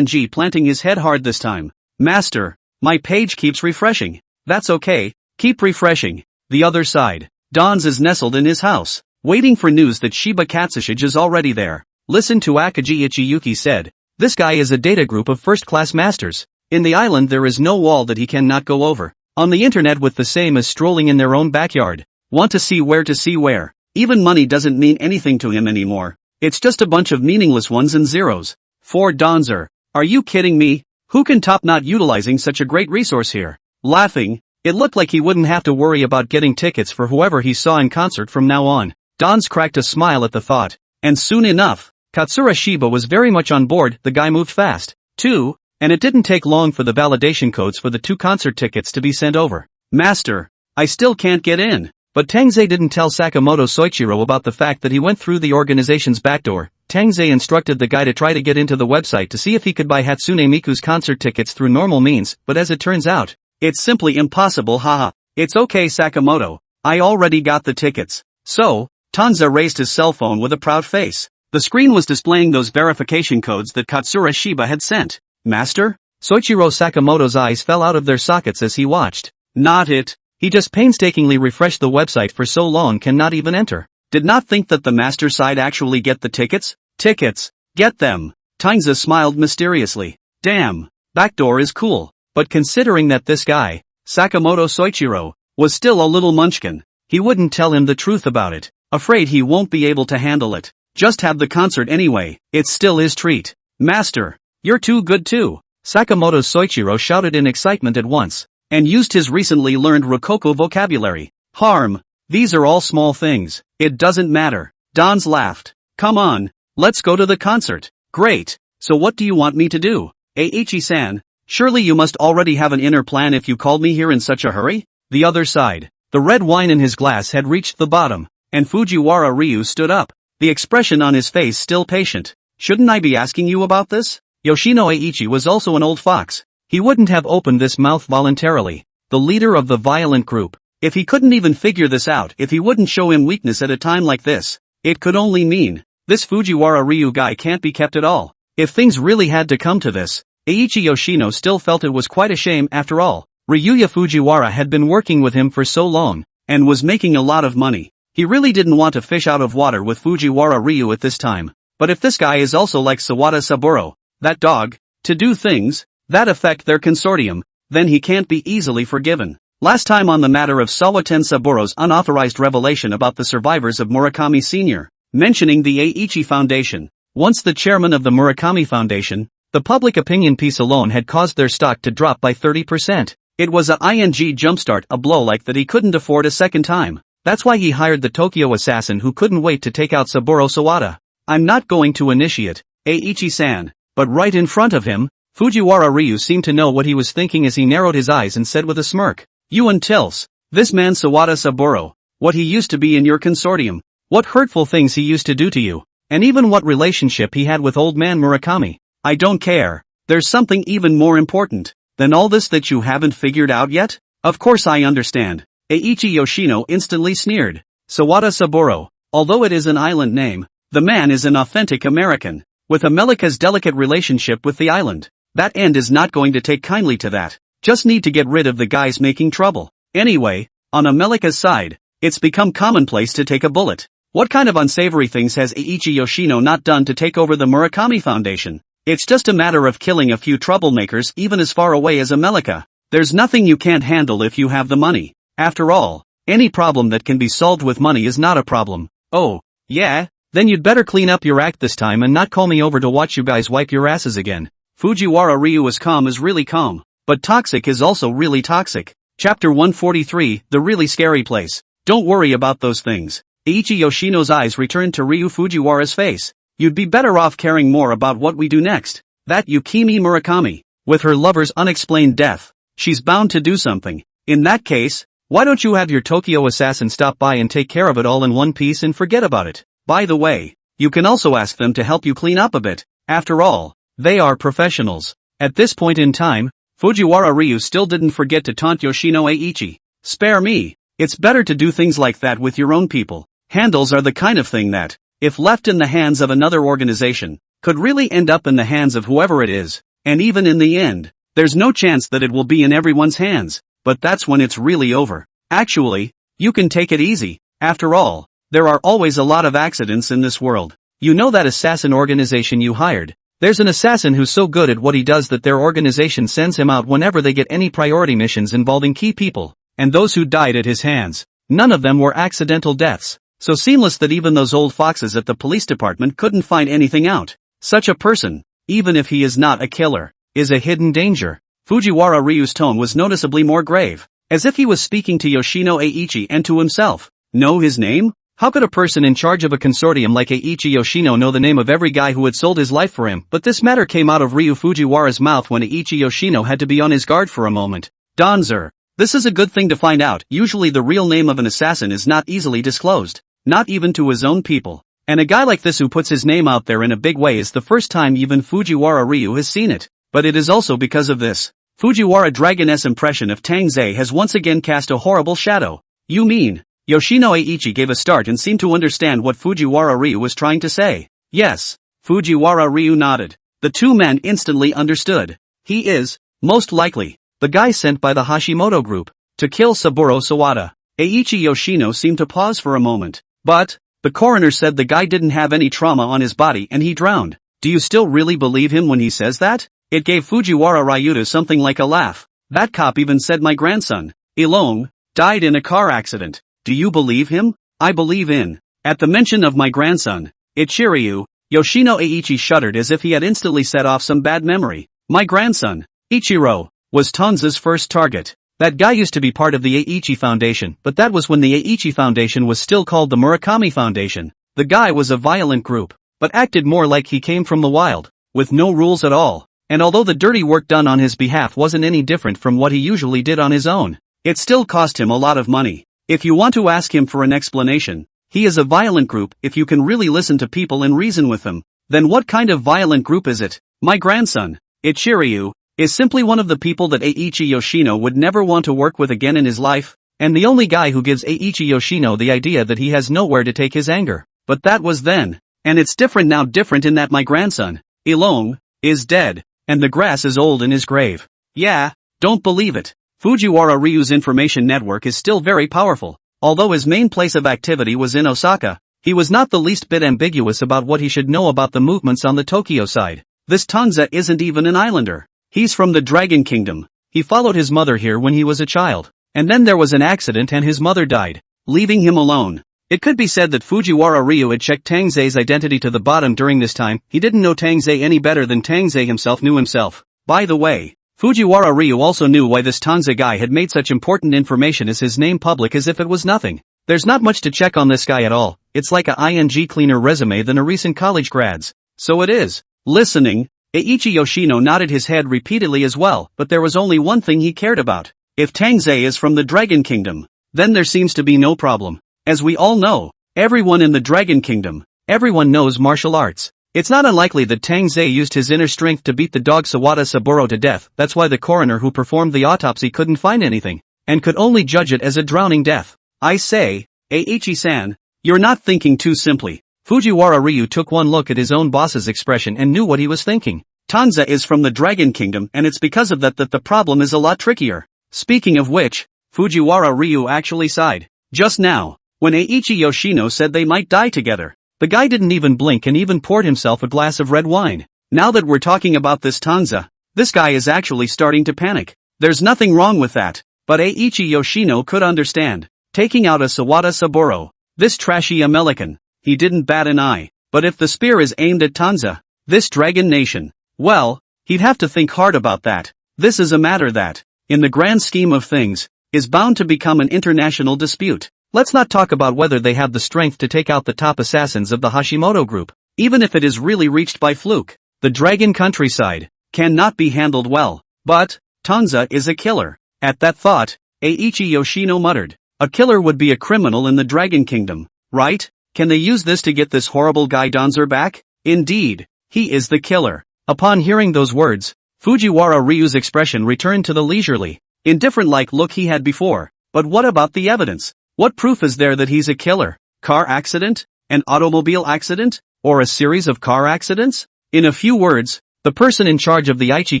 planting his head hard this time. Master, my page keeps refreshing. That's okay, keep refreshing. The other side. Dan's is nestled in his house, waiting for news that Shiba Katsushige is already there. Listen to Akaji Ichiyuki said. This guy is a data group of first-class masters. In the island there is no wall that he cannot go over. On the internet with the same as strolling in their own backyard. Want to see where. Even money doesn't mean anything to him anymore. It's just a bunch of meaningless ones and zeros. 4 Donzer. Are you kidding me? Who can top not utilizing such a great resource here? Laughing. It looked like he wouldn't have to worry about getting tickets for whoever he saw in concert from now on. Don's cracked a smile at the thought. And soon enough, Katsura Shiba was very much on board. The guy moved fast, too, and it didn't take long for the validation codes for the 2 concert tickets to be sent over. Master, I still can't get in. But Tang Ze didn't tell Sakamoto Soichiro about the fact that he went through the organization's backdoor. Tang Ze instructed the guy to try to get into the website to see if he could buy Hatsune Miku's concert tickets through normal means, but as it turns out, it's simply impossible. Haha. It's okay, Sakamoto. I already got the tickets. So, Tang Ze raised his cell phone with a proud face. The screen was displaying those verification codes that Katsura Shiba had sent. Master? Soichiro Sakamoto's eyes fell out of their sockets as he watched. Not it. He just painstakingly refreshed the website for so long cannot even enter. Did not think that the master side actually get the tickets? Tickets. Get them. Tang Ze smiled mysteriously. Damn. Backdoor is cool. But considering that this guy, Sakamoto Soichiro, was still a little munchkin, he wouldn't tell him the truth about it. Afraid he won't be able to handle it. Just have the concert anyway. It's still his treat. Master, you're too good too. Sakamoto Soichiro shouted in excitement at once, and used his recently learned Rococo vocabulary. Harm. These are all small things. It doesn't matter. Don's laughed. Come on. Let's go to the concert. Great. So what do you want me to do? Eiichi-san, surely you must already have an inner plan if you called me here in such a hurry? The other side. The red wine in his glass had reached the bottom, and Fujiwara Ryu stood up, the expression on his face still patient. Shouldn't I be asking you about this? Yoshino Eiichi was also an old fox. He wouldn't have opened this mouth voluntarily. The leader of the violent group. If he couldn't even figure this out, if he wouldn't show him weakness at a time like this, it could only mean, this Fujiwara Ryu guy can't be kept at all. If things really had to come to this, Eiichi Yoshino still felt it was quite a shame after all. Ryuya Fujiwara had been working with him for so long, and was making a lot of money. He really didn't want to fish out of water with Fujiwara Ryu at this time. But if this guy is also like Sawada Saburo, that dog, to do things that affect their consortium, then he can't be easily forgiven. Last time on the matter of Sawatan Saburo's unauthorized revelation about the survivors of Murakami Sr., mentioning the Eiichi Foundation. Once the chairman of the Murakami Foundation, the public opinion piece alone had caused their stock to drop by 30%. It was a ing jumpstart, a blow like that he couldn't afford a second time. That's why he hired the Tokyo assassin who couldn't wait to take out Saburo Sawada. I'm not going to initiate, Eiichi-san. But right in front of him, Fujiwara Ryu seemed to know what he was thinking as he narrowed his eyes and said with a smirk, You untils, this man Sawada Saburo, what he used to be in your consortium, what hurtful things he used to do to you, and even what relationship he had with old man Murakami. I don't care. There's something even more important than all this that you haven't figured out yet? Of course I understand. Eiichi Yoshino instantly sneered. Sawada Saburo, although it is an island name, the man is an authentic American, with America's delicate relationship with the island. That end is not going to take kindly to that. Just need to get rid of the guys making trouble. Anyway, on America's side, It's become commonplace to take a bullet. What kind of unsavory things has Eiichi Yoshino not done to take over the Murakami Foundation? It's just a matter of killing a few troublemakers even as far away as America. There's nothing you can't handle if you have the money. After all, any problem that can be solved with money is not a problem. Oh, yeah? Then you'd better clean up your act this time and not call me over to watch you guys wipe your asses again. Fujiwara Ryu is really calm. But toxic is also really toxic. Chapter 143, The Really Scary Place. Don't worry about those things. Eiichi Yoshino's eyes returned to Ryu Fujiwara's face. You'd be better off caring more about what we do next. That Yukimi Murakami. With her lover's unexplained death, she's bound to do something. In that case, why don't you have your Tokyo assassin stop by and take care of it all in one piece and forget about it? By the way, you can also ask them to help you clean up a bit. After all, they are professionals. At this point in time, Fujiwara Ryu still didn't forget to taunt Yoshino Eiichi. Spare me. It's better to do things like that with your own people. Handles are the kind of thing that, if left in the hands of another organization, could really end up in the hands of whoever it is, and even in the end, there's no chance that it will be in everyone's hands, but that's when it's really over. Actually, you can take it easy. After all, there are always a lot of accidents in this world. You know that assassin organization you hired? There's an assassin who's so good at what he does that their organization sends him out whenever they get any priority missions involving key people, and those who died at his hands, none of them were accidental deaths. So seamless that even those old foxes at the police department couldn't find anything out. Such a person, even if he is not a killer, is a hidden danger. Fujiwara Ryu's tone was noticeably more grave, as if he was speaking to Yoshino Eiichi and to himself. Know his name? How could a person in charge of a consortium like Eiichi Yoshino know the name of every guy who had sold his life for him? But this matter came out of Ryu Fujiwara's mouth when Eiichi Yoshino had to be on his guard for a moment. Danzer. This is a good thing to find out. Usually the real name of an assassin is not easily disclosed. Not even to his own people. And a guy like this who puts his name out there in a big way is the first time even Fujiwara Ryu has seen it. But it is also because of this. Fujiwara Dragon's impression of Tang Ze has once again cast a horrible shadow. You mean, Yoshino Eiichi gave a start and seemed to understand what Fujiwara Ryu was trying to say. Yes. Fujiwara Ryu nodded. The two men instantly understood. He is, most likely, the guy sent by the Hashimoto group, to kill Saburo Sawada. Eiichi Yoshino seemed to pause for a moment. But, the coroner said the guy didn't have any trauma on his body and he drowned. Do you still really believe him when he says that? It gave Fujiwara Ryuta something like a laugh. That cop even said my grandson, Ilong, died in a car accident. Do you believe him? I believe in. At the mention of my grandson, Ichiryu, Yoshino Eiichi shuddered as if he had instantly set off some bad memory. My grandson, Ichiro, was Tanze's first target. That guy used to be part of the Eiichi Foundation, but that was when the Eiichi Foundation was still called the Murakami Foundation. The guy was a violent group, but acted more like he came from the wild, with no rules at all. And although the dirty work done on his behalf wasn't any different from what he usually did on his own, it still cost him a lot of money. If you want to ask him for an explanation, he is a violent group. If you can really listen to people and reason with them, then what kind of violent group is it? My grandson, Ichiryu, is simply one of the people that Eiichi Yoshino would never want to work with again in his life, and the only guy who gives Eiichi Yoshino the idea that he has nowhere to take his anger. But that was then, and it's different now, different in that my grandson, Ilong, is dead, and the grass is old in his grave. Yeah, don't believe it. Fujiwara Ryu's information network is still very powerful. Although his main place of activity was in Osaka, he was not the least bit ambiguous about what he should know about the movements on the Tokyo side. This Tang Ze isn't even an islander. He's from the Dragon Kingdom. He followed his mother here when he was a child. And then there was an accident and his mother died, leaving him alone. It could be said that Fujiwara Ryu had checked Tang Ze's identity to the bottom during this time. He didn't know Tang Ze any better than Tang Ze himself knew himself. By the way, Fujiwara Ryu also knew why this Tang Ze guy had made such important information as his name public as if it was nothing. There's not much to check on this guy at all. It's like a ing cleaner resume than a recent college grads. So it is. Listening, Eiichi Yoshino nodded his head repeatedly as well, but there was only one thing he cared about. If Tang Ze is from the Dragon Kingdom, then there seems to be no problem. As we all know, everyone in the Dragon Kingdom, everyone knows martial arts. It's not unlikely that Tang Ze used his inner strength to beat the dog Sawada Saburo to death. That's why the coroner who performed the autopsy couldn't find anything, and could only judge it as a drowning death. I say, Eiichi-san, you're not thinking too simply. Fujiwara Ryu took one look at his own boss's expression and knew what he was thinking. Tang Ze is from the Dragon Kingdom and it's because of that the problem is a lot trickier. Speaking of which, Fujiwara Ryu actually sighed. Just now, when Eiichi Yoshino said they might die together, the guy didn't even blink and even poured himself a glass of red wine. Now that we're talking about this Tang Ze, this guy is actually starting to panic. There's nothing wrong with that, but Eiichi Yoshino could understand. Taking out a Sawada Saburo, this trashy American, he didn't bat an eye. But if the spear is aimed at Tang Ze, this dragon nation, well, he'd have to think hard about that. This is a matter that, in the grand scheme of things, is bound to become an international dispute. Let's not talk about whether they have the strength to take out the top assassins of the Hashimoto group. Even if it is really reached by fluke, the dragon countryside cannot be handled well. But Tang Ze is a killer. At that thought, Eiichi Yoshino muttered, a killer would be a criminal in the Dragon Kingdom, right? Can they use this to get this horrible guy Tang Ze back? Indeed, he is the killer. Upon hearing those words, Fujiwara Ryu's expression returned to the leisurely, indifferent-like look he had before. But what about the evidence? What proof is there that he's a killer? Car accident? An automobile accident? Or a series of car accidents? In a few words, the person in charge of the Aichi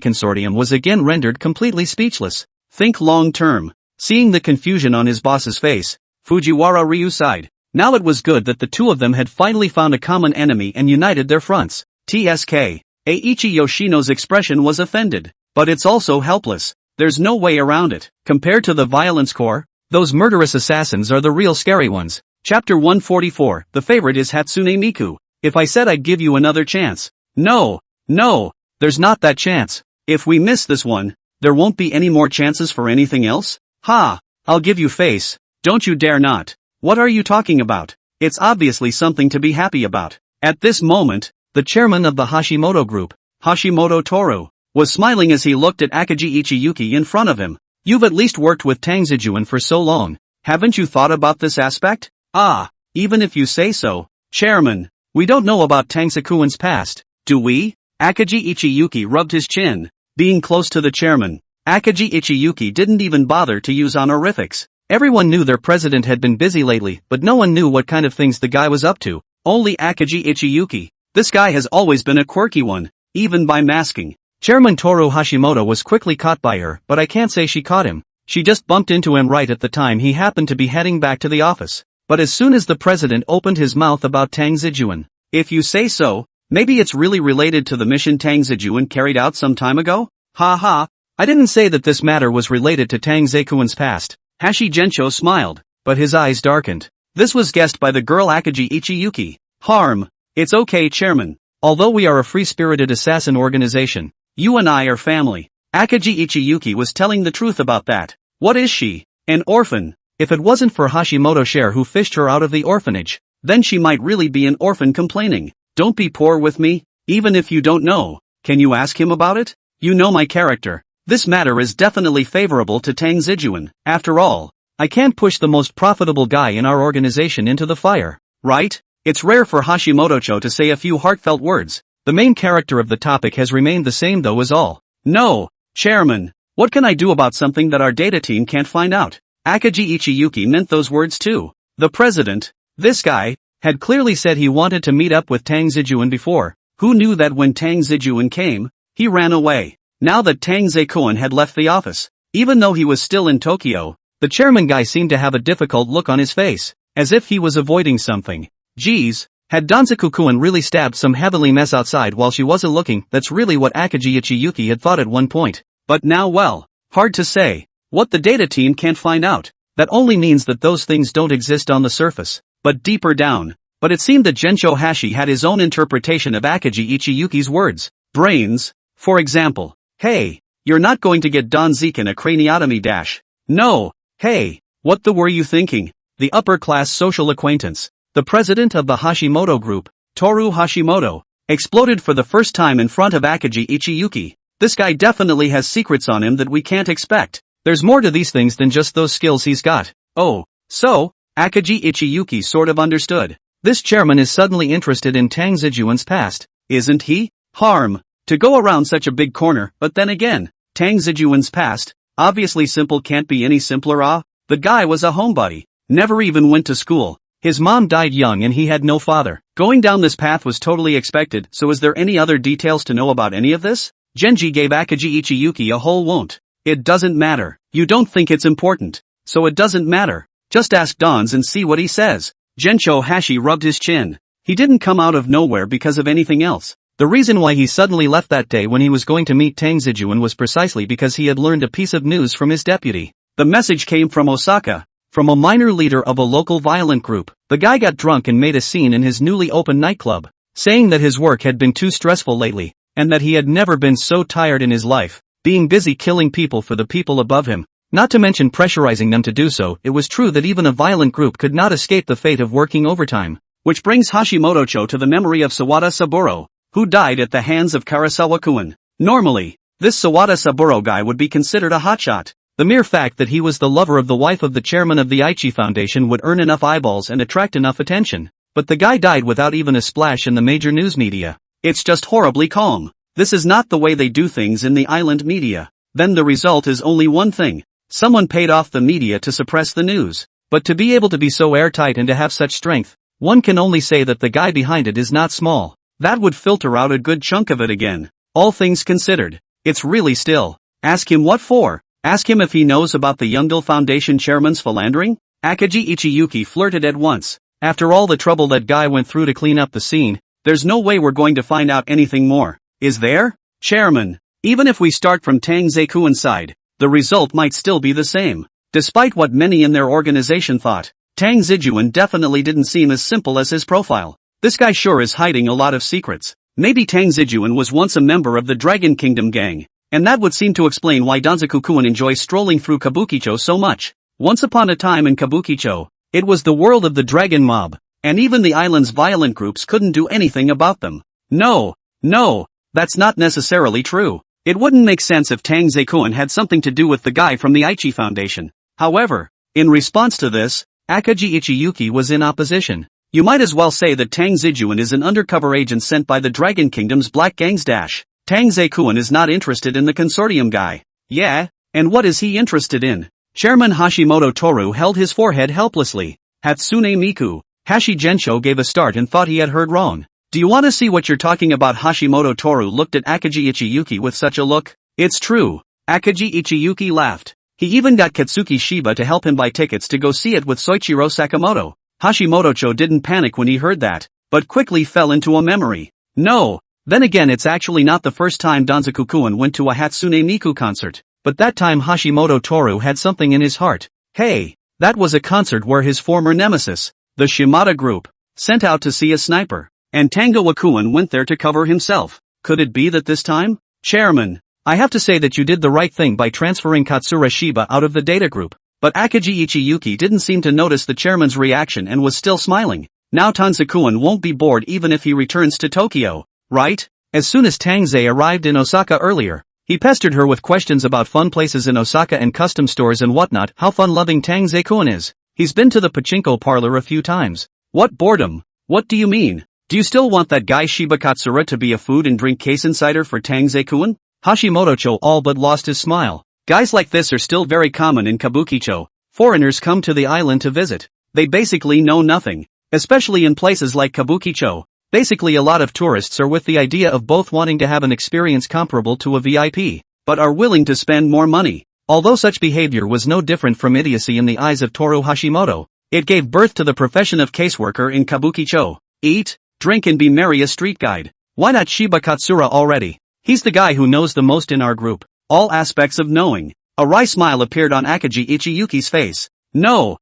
consortium was again rendered completely speechless. Think long-term. Seeing the confusion on his boss's face, Fujiwara Ryu sighed. Now it was good that the two of them had finally found a common enemy and united their fronts. TSK. Eiichi Yoshino's expression was offended. But it's also helpless. There's no way around it. Compared to the violence core, those murderous assassins are the real scary ones. Chapter 144, the favorite is Hatsune Miku. If I said I'd give you another chance. No, there's not that chance. If we miss this one, there won't be any more chances for anything else? Ha, I'll give you face. Don't you dare not. What are you talking about? It's obviously something to be happy about. At this moment, the chairman of the Hashimoto group, Hashimoto Toru, was smiling as he looked at Akagi Ichiyuki in front of him. You've at least worked with Tang Ze for so long. Haven't you thought about this aspect? Ah, even if you say so, Chairman, we don't know about Tang Ze-kuan's past, do we? Akagi Ichiyuki rubbed his chin. Being close to the chairman, Akagi Ichiyuki didn't even bother to use honorifics. Everyone knew their president had been busy lately, but no one knew what kind of things the guy was up to. Only Akagi Ichiyuki. This guy has always been a quirky one, even by masking. Chairman Toru Hashimoto was quickly caught by her, but I can't say she caught him. She just bumped into him right at the time he happened to be heading back to the office. But as soon as the president opened his mouth about Tang Ze, if you say so, maybe it's really related to the mission Tang Ze carried out some time ago? Ha ha, I didn't say that this matter was related to Tang Ze-kuan's past. Hashi Gensho smiled, but his eyes darkened. This was guessed by the girl Akagi Ichiyuki. Harm. It's okay, Chairman. Although we are a free-spirited assassin organization, you and I are family. Akagi Ichiyuki was telling the truth about that. What is she? An orphan. If it wasn't for Hashimoto Share who fished her out of the orphanage, then she might really be an orphan complaining. Don't be poor with me. Even if you don't know, can you ask him about it? You know my character. This matter is definitely favorable to Tang Ze. After all, I can't push the most profitable guy in our organization into the fire, right? It's rare for Hashimoto-cho to say a few heartfelt words. The main character of the topic has remained the same though is all. No, Chairman, what can I do about something that our data team can't find out? Akagi Ichiyuki meant those words too. The president, this guy, had clearly said he wanted to meet up with Tang Ze before. Who knew that when Tang Ze came, he ran away? Now that Tang Ze-kuan had left the office, even though he was still in Tokyo, the chairman guy seemed to have a difficult look on his face, as if he was avoiding something. Geez, had Danzaku-kuan really stabbed some heavenly mess outside while she wasn't looking? That's really what Akagi Ichiyuki had thought at one point. But now well, hard to say. What the data team can't find out. That only means that those things don't exist on the surface, but deeper down. But it seemed that Gensho Hashi had his own interpretation of Akagi Ichiyuki's words. Brains, for example. Hey, you're not going to get Don Zekin a craniotomy dash. No, hey, what the were you thinking? The upper-class social acquaintance, the president of the Hashimoto group, Toru Hashimoto, exploded for the first time in front of Akagi Ichiyuki. This guy definitely has secrets on him that we can't expect. There's more to these things than just those skills he's got. Oh, so, Akagi Ichiyuki sort of understood. This chairman is suddenly interested in Tang Ze-kuan's past, isn't he? Harm. To go around such a big corner, but then again, Tang Ze-kuan's past, obviously simple can't be any simpler. The guy was a homebody, never even went to school. His mom died young and he had no father. Going down this path was totally expected, so is there any other details to know about any of this? Genji gave Akagi Ichiyuki a whole won't. It doesn't matter. You don't think it's important, so it doesn't matter. Just ask Don's and see what he says. Gensho Hashi rubbed his chin. He didn't come out of nowhere because of anything else. The reason why he suddenly left that day when he was going to meet Tang Ze was precisely because he had learned a piece of news from his deputy. The message came from Osaka, from a minor leader of a local violent group. The guy got drunk and made a scene in his newly opened nightclub, saying that his work had been too stressful lately, and that he had never been so tired in his life, being busy killing people for the people above him, not to mention pressurizing them to do so. It was true that even a violent group could not escape the fate of working overtime. Which brings Hashimoto to the memory of Sawada Saburo, who died at the hands of Karasawa-kun. Normally, this Sawada Saburo guy would be considered a hotshot. The mere fact that he was the lover of the wife of the chairman of the Aichi Foundation would earn enough eyeballs and attract enough attention. But the guy died without even a splash in the major news media. It's just horribly calm. This is not the way they do things in the island media. Then the result is only one thing. Someone paid off the media to suppress the news. But to be able to be so airtight and to have such strength, one can only say that the guy behind it is not small. That would filter out a good chunk of it again. All things considered, it's really still. Ask him what for. Ask him if he knows about the Youngdale Foundation chairman's philandering? Akaji Ichiyuki flirted at once. After all the trouble that guy went through to clean up the scene, there's no way we're going to find out anything more. Is there? Chairman. Even if we start from Tang Ze-kuan's side, the result might still be the same. Despite what many in their organization thought, Tang Ze definitely didn't seem as simple as his profile. This guy sure is hiding a lot of secrets. Maybe Tang Ze was once a member of the Dragon Kingdom gang. And that would seem to explain why Danzaku-kun enjoys strolling through Kabukicho so much. Once upon a time in Kabukicho, it was the world of the dragon mob, and even the island's violent groups couldn't do anything about them. No, that's not necessarily true. It wouldn't make sense if Tang Ze-kun had something to do with the guy from the Aichi Foundation. However, in response to this, Akaji Ichiyuki was in opposition. You might as well say that Tang Ze is an undercover agent sent by the Dragon Kingdom's black gangs. Tang Ze-kun is not interested in the consortium guy. Yeah, and what is he interested in? Chairman Hashimoto Toru held his forehead helplessly. Hatsune Miku, Hashi Gensho gave a start and thought he had heard wrong. Do you want to see what you're talking about? Hashimoto Toru looked at Akaji Ichiyuki with such a look. It's true. Akaji Ichiyuki laughed. He even got Katsuki Shiba to help him buy tickets to go see it with Soichiro Sakamoto. Hashimoto didn't panic when he heard that, but quickly fell into a memory. No. Then again, it's actually not the first time Danzaku-kun went to a Hatsune Miku concert, but that time Hashimoto Toru had something in his heart. Hey, that was a concert where his former nemesis, the Shimada group, sent out to see a sniper, and Tangoa-kun went there to cover himself. Could it be that this time? Chairman, I have to say that you did the right thing by transferring Katsura Shiba out of the data group, but Akaji Ichiyuki didn't seem to notice the chairman's reaction and was still smiling. Now Tanzaku-kun won't be bored even if he returns to Tokyo. Right? As soon as Tang Ze arrived in Osaka earlier, he pestered her with questions about fun places in Osaka and custom stores and whatnot. How fun-loving Tang Ze-kun is. He's been to the pachinko parlor a few times. What boredom? What do you mean? Do you still want that guy Shiba Katsura to be a food and drink case insider for Tang Ze-kun? Hashimoto all but lost his smile. Guys like this are still very common in Kabukicho. Foreigners come to the island to visit. They basically know nothing, especially in places like Kabukicho. Basically a lot of tourists are with the idea of both wanting to have an experience comparable to a VIP, but are willing to spend more money. Although such behavior was no different from idiocy in the eyes of Toru Hashimoto, it gave birth to the profession of caseworker in Kabukicho. Eat, drink and be merry, a street guide. Why not Shiba Katsura already? He's the guy who knows the most in our group. All aspects of knowing. A wry smile appeared on Akaji Ichiyuki's face. No.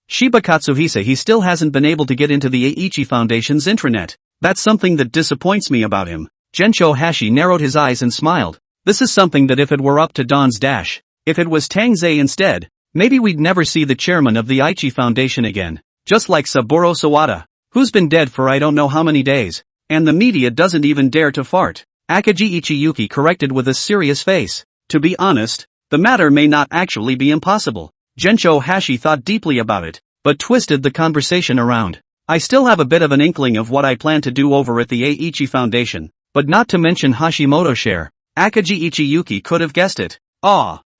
Shiba Katsuhisa, he still hasn't been able to get into the Aichi Foundation's intranet. That's something that disappoints me about him. Gensho Hashi narrowed his eyes and smiled. This is something that if it were up to Don's dash, if it was Tang Ze instead, maybe we'd never see the chairman of the Aichi Foundation again. Just like Saburo Sawada, who's been dead for I don't know how many days, and the media doesn't even dare to fart. Akaji Ichiyuki corrected with a serious face. To be honest, the matter may not actually be impossible. Gensho Hashi thought deeply about it, but twisted the conversation around. I still have a bit of an inkling of what I plan to do over at the Aichi Foundation, but not to mention Hashimoto share. Akaji Ichiyuki could have guessed it.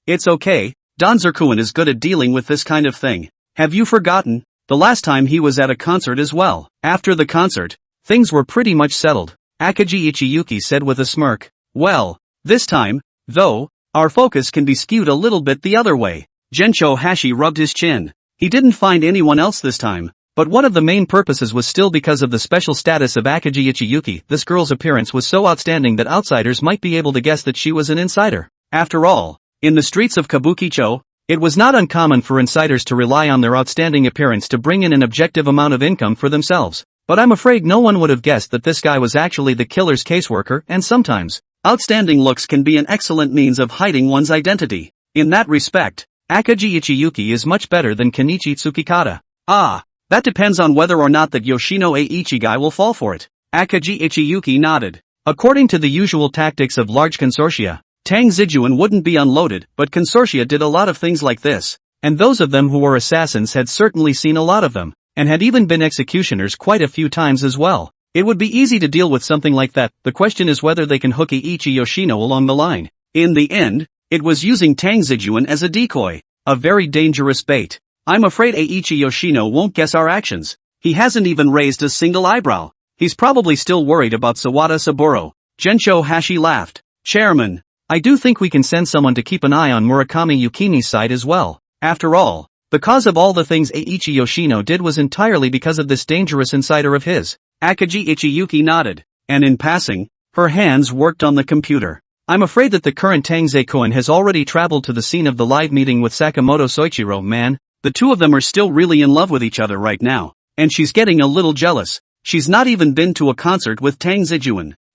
It's okay, Danzaku-kun is good at dealing with this kind of thing. Have you forgotten? The last time he was at a concert as well. After the concert, things were pretty much settled. Akaji Ichiyuki said with a smirk. Well, this time, though, our focus can be skewed a little bit the other way. Gensho Hashi rubbed his chin. He didn't find anyone else this time. But one of the main purposes was still because of the special status of Akagi Ichiyuki. This girl's appearance was so outstanding that outsiders might be able to guess that she was an insider. After all, in the streets of Kabukicho, it was not uncommon for insiders to rely on their outstanding appearance to bring in an objective amount of income for themselves. But I'm afraid no one would have guessed that this guy was actually the killer's caseworker, and sometimes, outstanding looks can be an excellent means of hiding one's identity. In that respect, Akagi Ichiyuki is much better than Kenichi Tsukikata. That depends on whether or not that Yoshino Eiichi guy will fall for it. Akagi Ichiyuki nodded. According to the usual tactics of large consortia, Tang Ze wouldn't be unloaded, but consortia did a lot of things like this, and those of them who were assassins had certainly seen a lot of them, and had even been executioners quite a few times as well. It would be easy to deal with something like that. The question is whether they can hook Eiichi Yoshino along the line. In the end, it was using Tang Ze as a decoy, a very dangerous bait. I'm afraid Eiichi Yoshino won't guess our actions. He hasn't even raised a single eyebrow. He's probably still worried about Sawada Saburo. Gensho Hashi laughed. Chairman, I do think we can send someone to keep an eye on Murakami Yukimi's side as well. After all, the cause of all the things Eiichi Yoshino did was entirely because of this dangerous insider of his. Akagi Ichiyuki nodded, and in passing, her hands worked on the computer. I'm afraid that the current Tang Ze-kun has already traveled to the scene of the live meeting with Sakamoto Soichiro. Man, the two of them are still really in love with each other right now, and she's getting a little jealous. She's not even been to a concert with Tang Ze.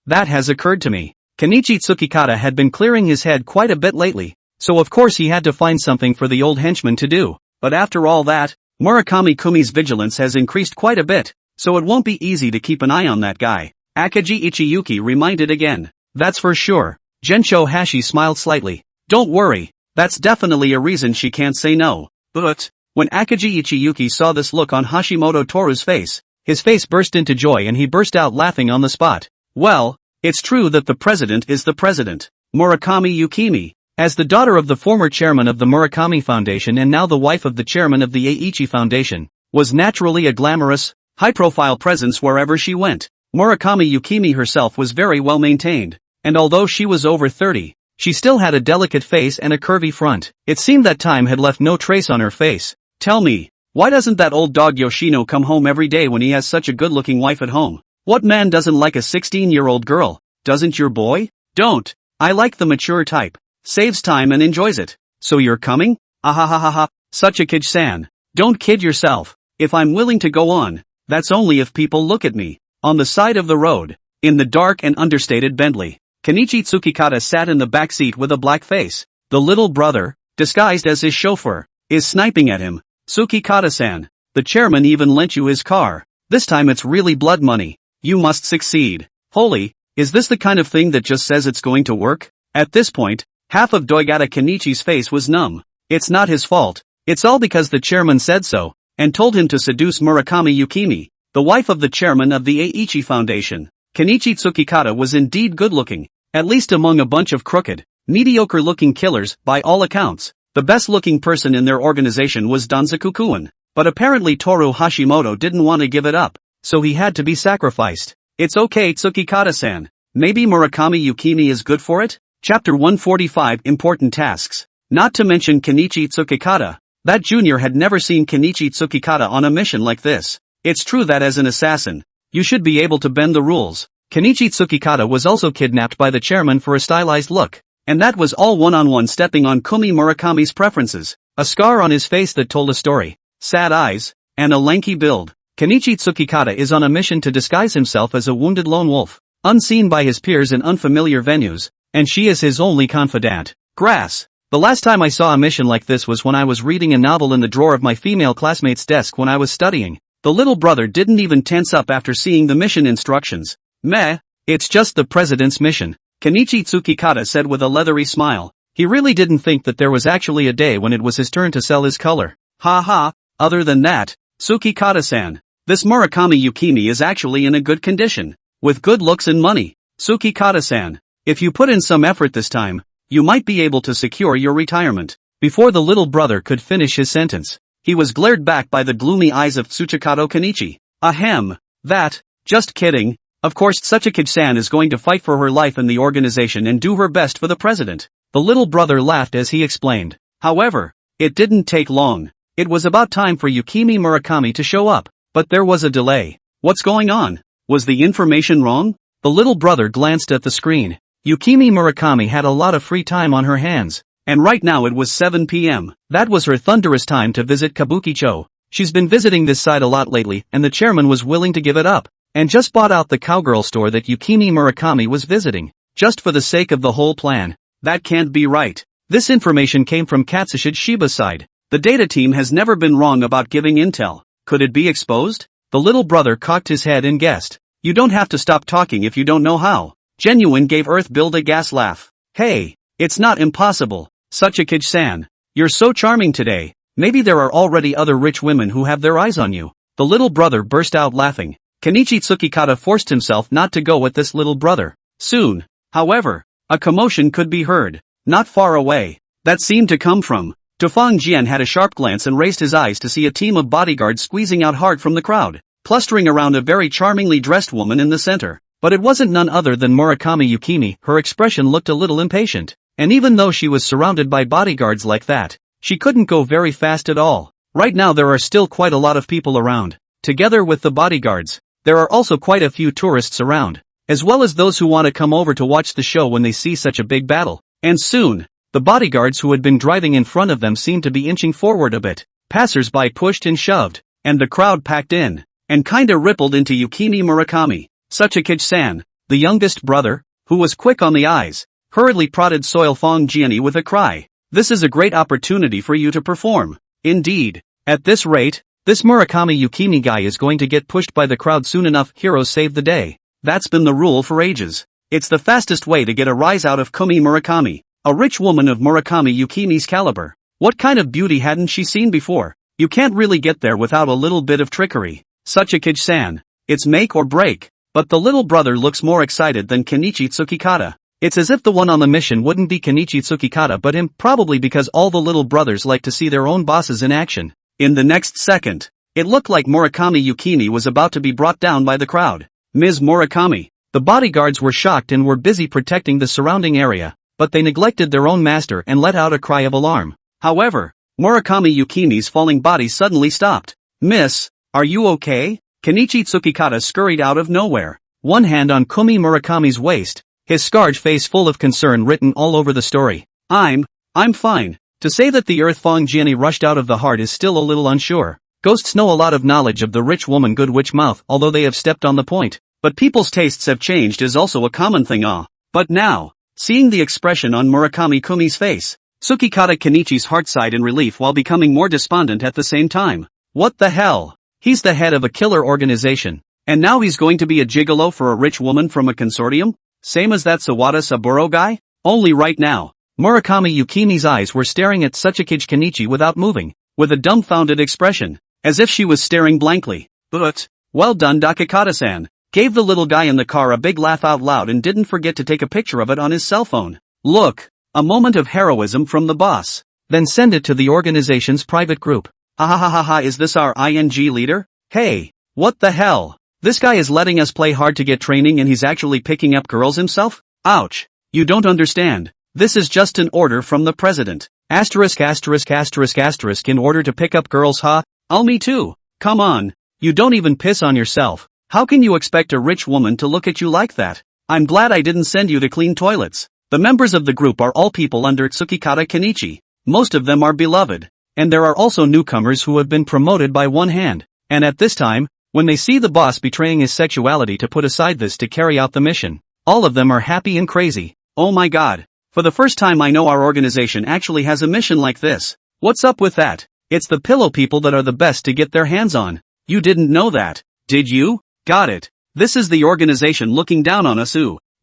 That has occurred to me. Kenichi Tsukikata had been clearing his head quite a bit lately, so of course he had to find something for the old henchman to do. But after all that, Murakami Kumi's vigilance has increased quite a bit, so it won't be easy to keep an eye on that guy. Akagi Ichiyuki reminded again. That's for sure. Gensho Hashi smiled slightly. Don't worry, that's definitely a reason she can't say no. But, when Akagi Ichiyuki saw this look on Hashimoto Toru's face, his face burst into joy and he burst out laughing on the spot. Well, it's true that the president is the president. Murakami Yukimi, as the daughter of the former chairman of the Murakami Foundation and now the wife of the chairman of the Eiichi Foundation, was naturally a glamorous, high-profile presence wherever she went. Murakami Yukimi herself was very well maintained, and although she was over 30, she still had a delicate face and a curvy front. It seemed that time had left no trace on her face. Tell me, why doesn't that old dog Yoshino come home every day when he has such a good-looking wife at home? What man doesn't like a 16-year-old girl? Doesn't your boy? Don't. I like the mature type. Saves time and enjoys it. So you're coming? Ahahaha, such a kid-san. Don't kid yourself. If I'm willing to go on, that's only if people look at me. On the side of the road, in the dark and understated Bentley, Kenichi Tsukikata sat in the back seat with a black face. The little brother, disguised as his chauffeur, is sniping at him. Tsukikata-san, the chairman even lent you his car. This time it's really blood money. You must succeed. Holy, is this the kind of thing that just says it's going to work? At this point, half of Doigata Kenichi's face was numb. It's not his fault. It's all because the chairman said so, and told him to seduce Murakami Yukimi, the wife of the chairman of the Eiichi Foundation. Kenichi Tsukikata was indeed good-looking, at least among a bunch of crooked, mediocre-looking killers, by all accounts. The best-looking person in their organization was Danzaku-kun, but apparently Toru Hashimoto didn't want to give it up, so he had to be sacrificed. It's okay, Tsukikata-san. Maybe Murakami Yukimi is good for it? Chapter 145 Important Tasks. Not to mention Kenichi Tsukikata. That junior had never seen Kenichi Tsukikata on a mission like this. It's true that as an assassin, you should be able to bend the rules. Kenichi Tsukikata was also kidnapped by the chairman for a stylized look, and that was all one-on-one stepping on Kumi Murakami's preferences. A scar on his face that told a story, sad eyes, and a lanky build. Kenichi Tsukikata is on a mission to disguise himself as a wounded lone wolf, unseen by his peers in unfamiliar venues, and she is his only confidant. Grass. The last time I saw a mission like this was when I was reading a novel in the drawer of my female classmate's desk when I was studying. The little brother didn't even tense up after seeing the mission instructions. Meh, it's just the president's mission, Kenichi Tsukikata said with a leathery smile. He really didn't think that there was actually a day when it was his turn to sell his color. Ha ha, other than that, Tsukikata-san, this Murakami Yukimi is actually in a good condition, with good looks and money. Tsukikata-san, if you put in some effort this time, you might be able to secure your retirement. Before the little brother could finish his sentence, he was glared back by the gloomy eyes of Tsuchikado Kenichi. Ahem, that, just kidding. Of course Tsukikado-san is going to fight for her life in the organization and do her best for the president. The little brother laughed as he explained. However, it didn't take long. It was about time for Yukimi Murakami to show up, but there was a delay. What's going on? Was the information wrong? The little brother glanced at the screen. Yukimi Murakami had a lot of free time on her hands, and right now it was 7 p.m. That was her thunderous time to visit Kabukicho. She's been visiting this side a lot lately, and the chairman was willing to give it up, and just bought out the cowgirl store that Yukimi Murakami was visiting, just for the sake of the whole plan. That can't be right. This information came from Katsushita Shiba's side. The data team has never been wrong about giving intel. Could it be exposed? The little brother cocked his head and guessed. You don't have to stop talking if you don't know how. Genuine gave Earth-Build a gas laugh. Hey, it's not impossible. Sachikage-san. You're so charming today. Maybe there are already other rich women who have their eyes on you. The little brother burst out laughing. Kenichi Tsukikata forced himself not to go with this little brother. Soon, however, a commotion could be heard. Not far away. That seemed to come from. Tufang Jian had a sharp glance and raised his eyes to see a team of bodyguards squeezing out hard from the crowd, clustering around a very charmingly dressed woman in the center. But it wasn't none other than Murakami Yukimi. Her expression looked a little impatient, and even though she was surrounded by bodyguards like that, she couldn't go very fast at all. Right now there are still quite a lot of people around. Together with the bodyguards, there are also quite a few tourists around, as well as those who want to come over to watch the show when they see such a big battle. And soon, the bodyguards who had been driving in front of them seemed to be inching forward a bit. Passers-by pushed and shoved, and the crowd packed in, and kinda rippled into Yukimi Murakami. Sachikage-san, the youngest brother, who was quick on the eyes, hurriedly prodded Soil Fong Jiani with a cry. This is a great opportunity for you to perform. Indeed. At this rate, this Murakami Yukimi guy is going to get pushed by the crowd soon enough. Heroes save the day. That's been the rule for ages. It's the fastest way to get a rise out of Kumi Murakami, a rich woman of Murakami Yukimi's caliber. What kind of beauty hadn't she seen before? You can't really get there without a little bit of trickery. Sachikage-san. It's make or break. But the little brother looks more excited than Kenichi Tsukikata. It's as if the one on the mission wouldn't be Kenichi Tsukikata but him, probably because all the little brothers like to see their own bosses in action. In the next second, it looked like Murakami Yukimi was about to be brought down by the crowd. Ms. Murakami. The bodyguards were shocked and were busy protecting the surrounding area, but they neglected their own master and let out a cry of alarm. However, Murakami Yukimi's falling body suddenly stopped. Miss, are you okay? Kenichi Tsukikata scurried out of nowhere, one hand on Kumi Murakami's waist, his scarred face full of concern written all over the story. I'm fine. To say that the Earth Fong Jiani rushed out of the heart is still a little unsure. Ghosts know a lot of knowledge of the rich woman good witch mouth, although they have stepped on the point. But people's tastes have changed is also a common thing. But now, seeing the expression on Murakami Kumi's face, Tsukikata Kenichi's heart sighed in relief while becoming more despondent at the same time. What the hell? He's the head of a killer organization, and now he's going to be a gigolo for a rich woman from a consortium? Same as that Sawada Saburo guy? Only right now, Murakami Yukimi's eyes were staring at Sachikage Kenichi without moving, with a dumbfounded expression, as if she was staring blankly. But, well done Dakikata-san, gave the little guy in the car a big laugh out loud and didn't forget to take a picture of it on his cell phone. Look, a moment of heroism from the boss. Then send it to the organization's private group. Ha ha ha ha ha, is this our ING leader? Hey, what the hell? This guy is letting us play hard to get training and he's actually picking up girls himself? Ouch. You don't understand. This is just an order from the president. Asterisk asterisk asterisk asterisk in order to pick up girls, huh? I'll me too. Come on. You don't even piss on yourself. How can you expect a rich woman to look at you like that? I'm glad I didn't send you to clean toilets. The members of the group are all people under Tsukikata Kenichi. Most of them are beloved. And there are also newcomers who have been promoted by one hand. And at this time, when they see the boss betraying his sexuality to put aside this to carry out the mission, all of them are happy and crazy. Oh my god. For the first time I know our organization actually has a mission like this. What's up with that? It's the pillow people that are the best to get their hands on. You didn't know that, did you? Got it. This is the organization looking down on us.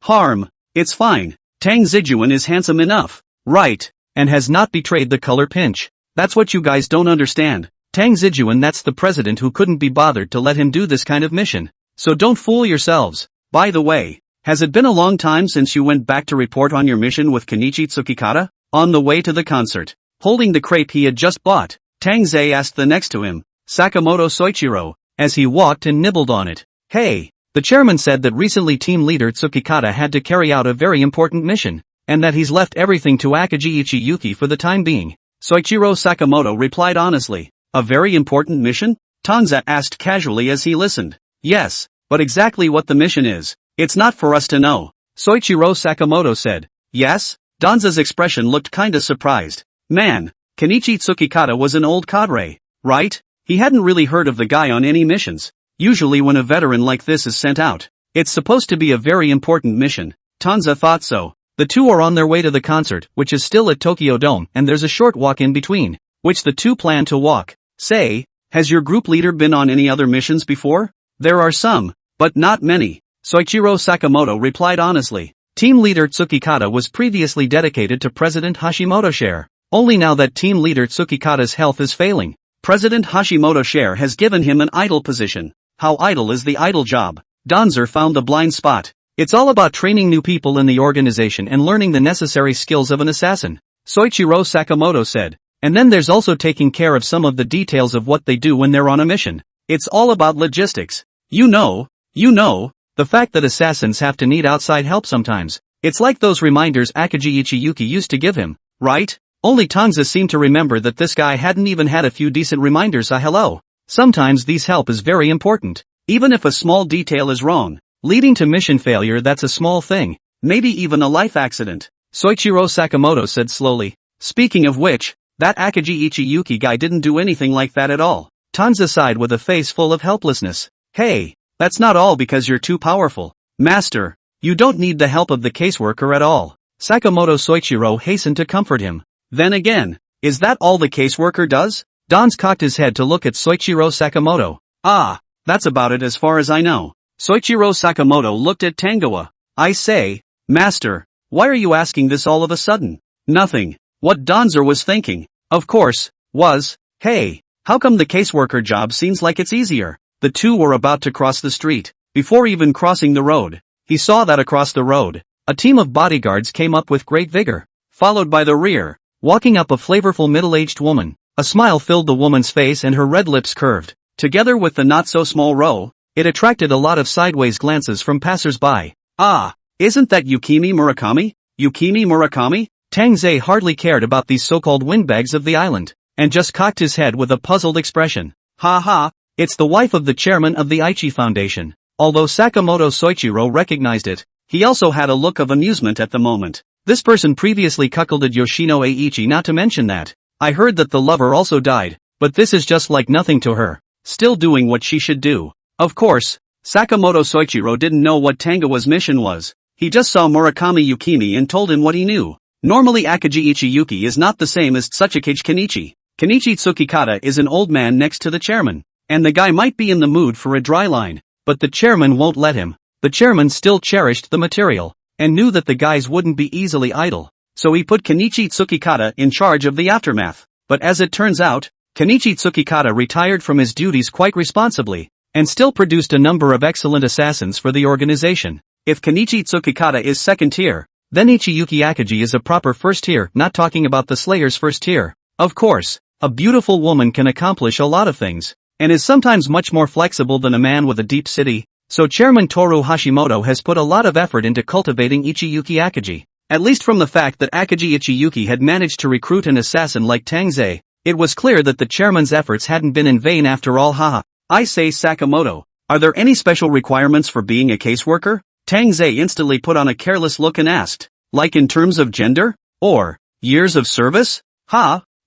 Harm. It's fine. Tang Ze is handsome enough. Right. And has not betrayed the color pinch. That's what you guys don't understand. Tang Ze, that's the president who couldn't be bothered to let him do this kind of mission. So don't fool yourselves. By the way, has it been a long time since you went back to report on your mission with Kenichi Tsukikata? On the way to the concert, holding the crepe he had just bought, Tang Ze asked the next to him, Sakamoto Soichiro, as he walked and nibbled on it. Hey, the chairman said that recently team leader Tsukikata had to carry out a very important mission, and that he's left everything to Akaji Ichiyuki for the time being. Soichiro Sakamoto replied honestly. A very important mission? Tang Ze asked casually as he listened. Yes, but exactly what the mission is, it's not for us to know. Soichiro Sakamoto said. Yes? Danza's expression looked kinda surprised. Man, Kenichi Tsukikata was an old cadre, right? He hadn't really heard of the guy on any missions. Usually when a veteran like this is sent out, it's supposed to be a very important mission. Tang Ze thought so. The two are on their way to the concert, which is still at Tokyo Dome, and there's a short walk in between, which the two plan to walk. Say, has your group leader been on any other missions before? There are some, but not many. Soichiro Sakamoto replied honestly. Team leader Tsukikata was previously dedicated to President Hashimoto share. Only now that team leader Tsukikata's health is failing, President Hashimoto share has given him an idle position. How idle is the idle job? Danzer found the blind spot. It's all about training new people in the organization and learning the necessary skills of an assassin. Soichiro Sakamoto said. And then there's also taking care of some of the details of what they do when they're on a mission. It's all about logistics. You know, the fact that assassins have to need outside help sometimes. It's like those reminders Akagi Ichiyuki used to give him, right? Only Tang Ze seemed to remember that this guy hadn't even had a few decent reminders. Hello. Sometimes these help is very important. Even if a small detail is wrong, leading to mission failure, that's a small thing. Maybe even a life accident. Soichiro Sakamoto said slowly. Speaking of which, that Akagi Ichiyuki guy didn't do anything like that at all. Tang Ze sighed with a face full of helplessness. Hey, that's not all because you're too powerful. Master, you don't need the help of the caseworker at all. Sakamoto Soichiro hastened to comfort him. Then again, is that all the caseworker does? Dans cocked his head to look at Soichiro Sakamoto. Ah, that's about it as far as I know. Soichiro Sakamoto looked at Tangoa. I say, Master, why are you asking this all of a sudden? Nothing. What Danzer was thinking, of course, was, hey, how come the caseworker job seems like it's easier? The two were about to cross the street. Before even crossing the road, he saw that across the road, a team of bodyguards came up with great vigor, followed by the rear, walking up a flavorful middle-aged woman. A smile filled the woman's face and her red lips curved. Together with the not-so-small row, it attracted a lot of sideways glances from passers-by. Ah, isn't that Yukimi Murakami? Yukimi Murakami? Tang Ze hardly cared about these so-called windbags of the island, and just cocked his head with a puzzled expression. Ha ha, it's the wife of the chairman of the Aichi Foundation. Although Sakamoto Soichiro recognized it, he also had a look of amusement at the moment. This person previously cuckolded Yoshino Eiichi. Not to mention that, I heard that the lover also died, but this is just like nothing to her. Still doing what she should do. Of course, Sakamoto Soichiro didn't know what Tangoa's mission was. He just saw Murakami Yukimi and told him what he knew. Normally Akagi Ichiyuki is not the same as Tsukikage Kenichi. Kenichi Tsukikata is an old man next to the chairman, and the guy might be in the mood for a dry line, but the chairman won't let him. The chairman still cherished the material, and knew that the guys wouldn't be easily idle, so he put Kenichi Tsukikata in charge of the aftermath. But as it turns out, Kenichi Tsukikata retired from his duties quite responsibly, and still produced a number of excellent assassins for the organization. If Kenichi Tsukikata is second tier, then Ichiyuki Akagi is a proper first tier, not talking about the Slayer's first tier. Of course, a beautiful woman can accomplish a lot of things, and is sometimes much more flexible than a man with a deep city, so Chairman Toru Hashimoto has put a lot of effort into cultivating Ichiyuki Akagi. At least from the fact that Akagi Ichiyuki had managed to recruit an assassin like Tang Ze, it was clear that the chairman's efforts hadn't been in vain after all. Haha. I say Sakamoto, are there any special requirements for being a caseworker? Tang Ze instantly put on a careless look and asked, like in terms of gender? Or years of service?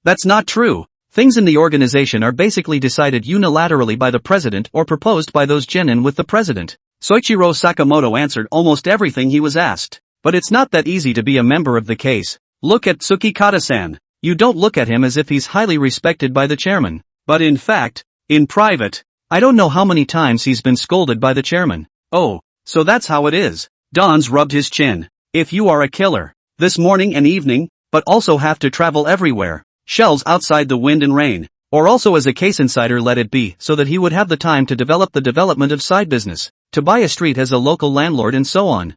That's not true. Things in the organization are basically decided unilaterally by the president or proposed by those genin with the president. Soichiro Sakamoto answered almost everything he was asked. But it's not that easy to be a member of the case. Look at Tsukikata-san. You don't look at him as if he's highly respected by the chairman. But in fact, in private, I don't know how many times he's been scolded by the chairman. Oh, so that's how it is. Dans rubbed his chin. If you are a killer, this morning and evening, but also have to travel everywhere, shells outside the wind and rain, or also as a case insider, let it be so that he would have the time to develop the development of side business, to buy a street as a local landlord and so on.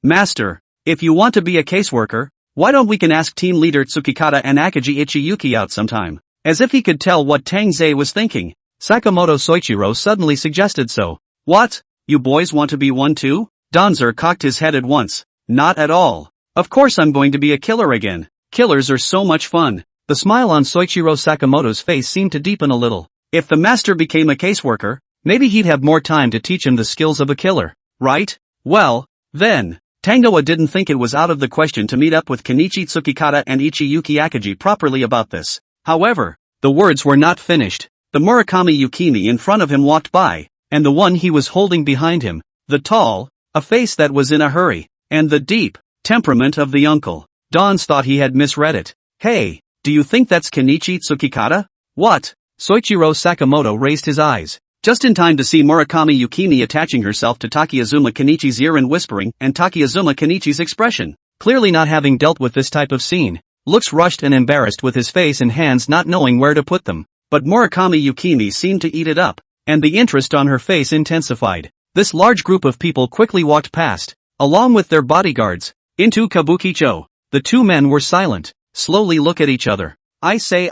Master, if you want to be a caseworker, why don't we can ask team leader Tsukikata and Akagi Ichiyuki out sometime? As if he could tell what Tang Ze was thinking, Sakamoto Soichiro suddenly suggested so. What? You boys want to be one too? Danzer cocked his head at once. Not at all. Of course I'm going to be a killer again. Killers are so much fun. The smile on Soichiro Sakamoto's face seemed to deepen a little. If the master became a caseworker, maybe he'd have more time to teach him the skills of a killer, right? Well, then, Tangoa didn't think it was out of the question to meet up with Kenichi Tsukikata and Ichiyuki Akagi properly about this. However, the words were not finished. The Murakami Yukimi in front of him walked by, and the one he was holding behind him, the tall, a face that was in a hurry, and the deep temperament of the uncle. Dons thought he had misread it. Hey, do you think that's Kenichi Tsukikata? What? Soichiro Sakamoto raised his eyes, just in time to see Murakami Yukimi attaching herself to Takiazuma Kenichi's ear and whispering, and Takiazuma Kenichi's expression, clearly not having dealt with this type of scene, looks rushed and embarrassed with his face and hands not knowing where to put them. But Murakami Yukimi seemed to eat it up, and the interest on her face intensified. This large group of people quickly walked past, along with their bodyguards, into Kabukicho. The two men were silent, slowly look at each other. I say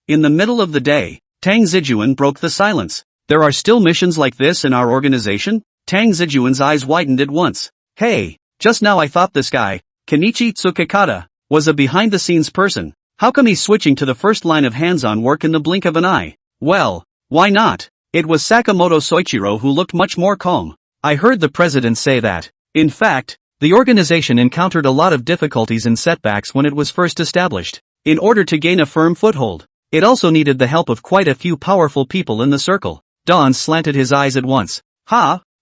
in the middle of the day, Tang Zijuan broke the silence. There are still missions like this in our organization? Tang Zijuan's eyes widened at once. Hey, just now I thought this guy, Kenichi Tsukikata, was a behind-the-scenes person. How come he's switching to the first line of hands-on work in the blink of an eye? Well, why not? It was Sakamoto Soichiro who looked much more calm. I heard the president say that. In fact, the organization encountered a lot of difficulties and setbacks when it was first established. In order to gain a firm foothold, it also needed the help of quite a few powerful people in the circle. Don slanted his eyes at once.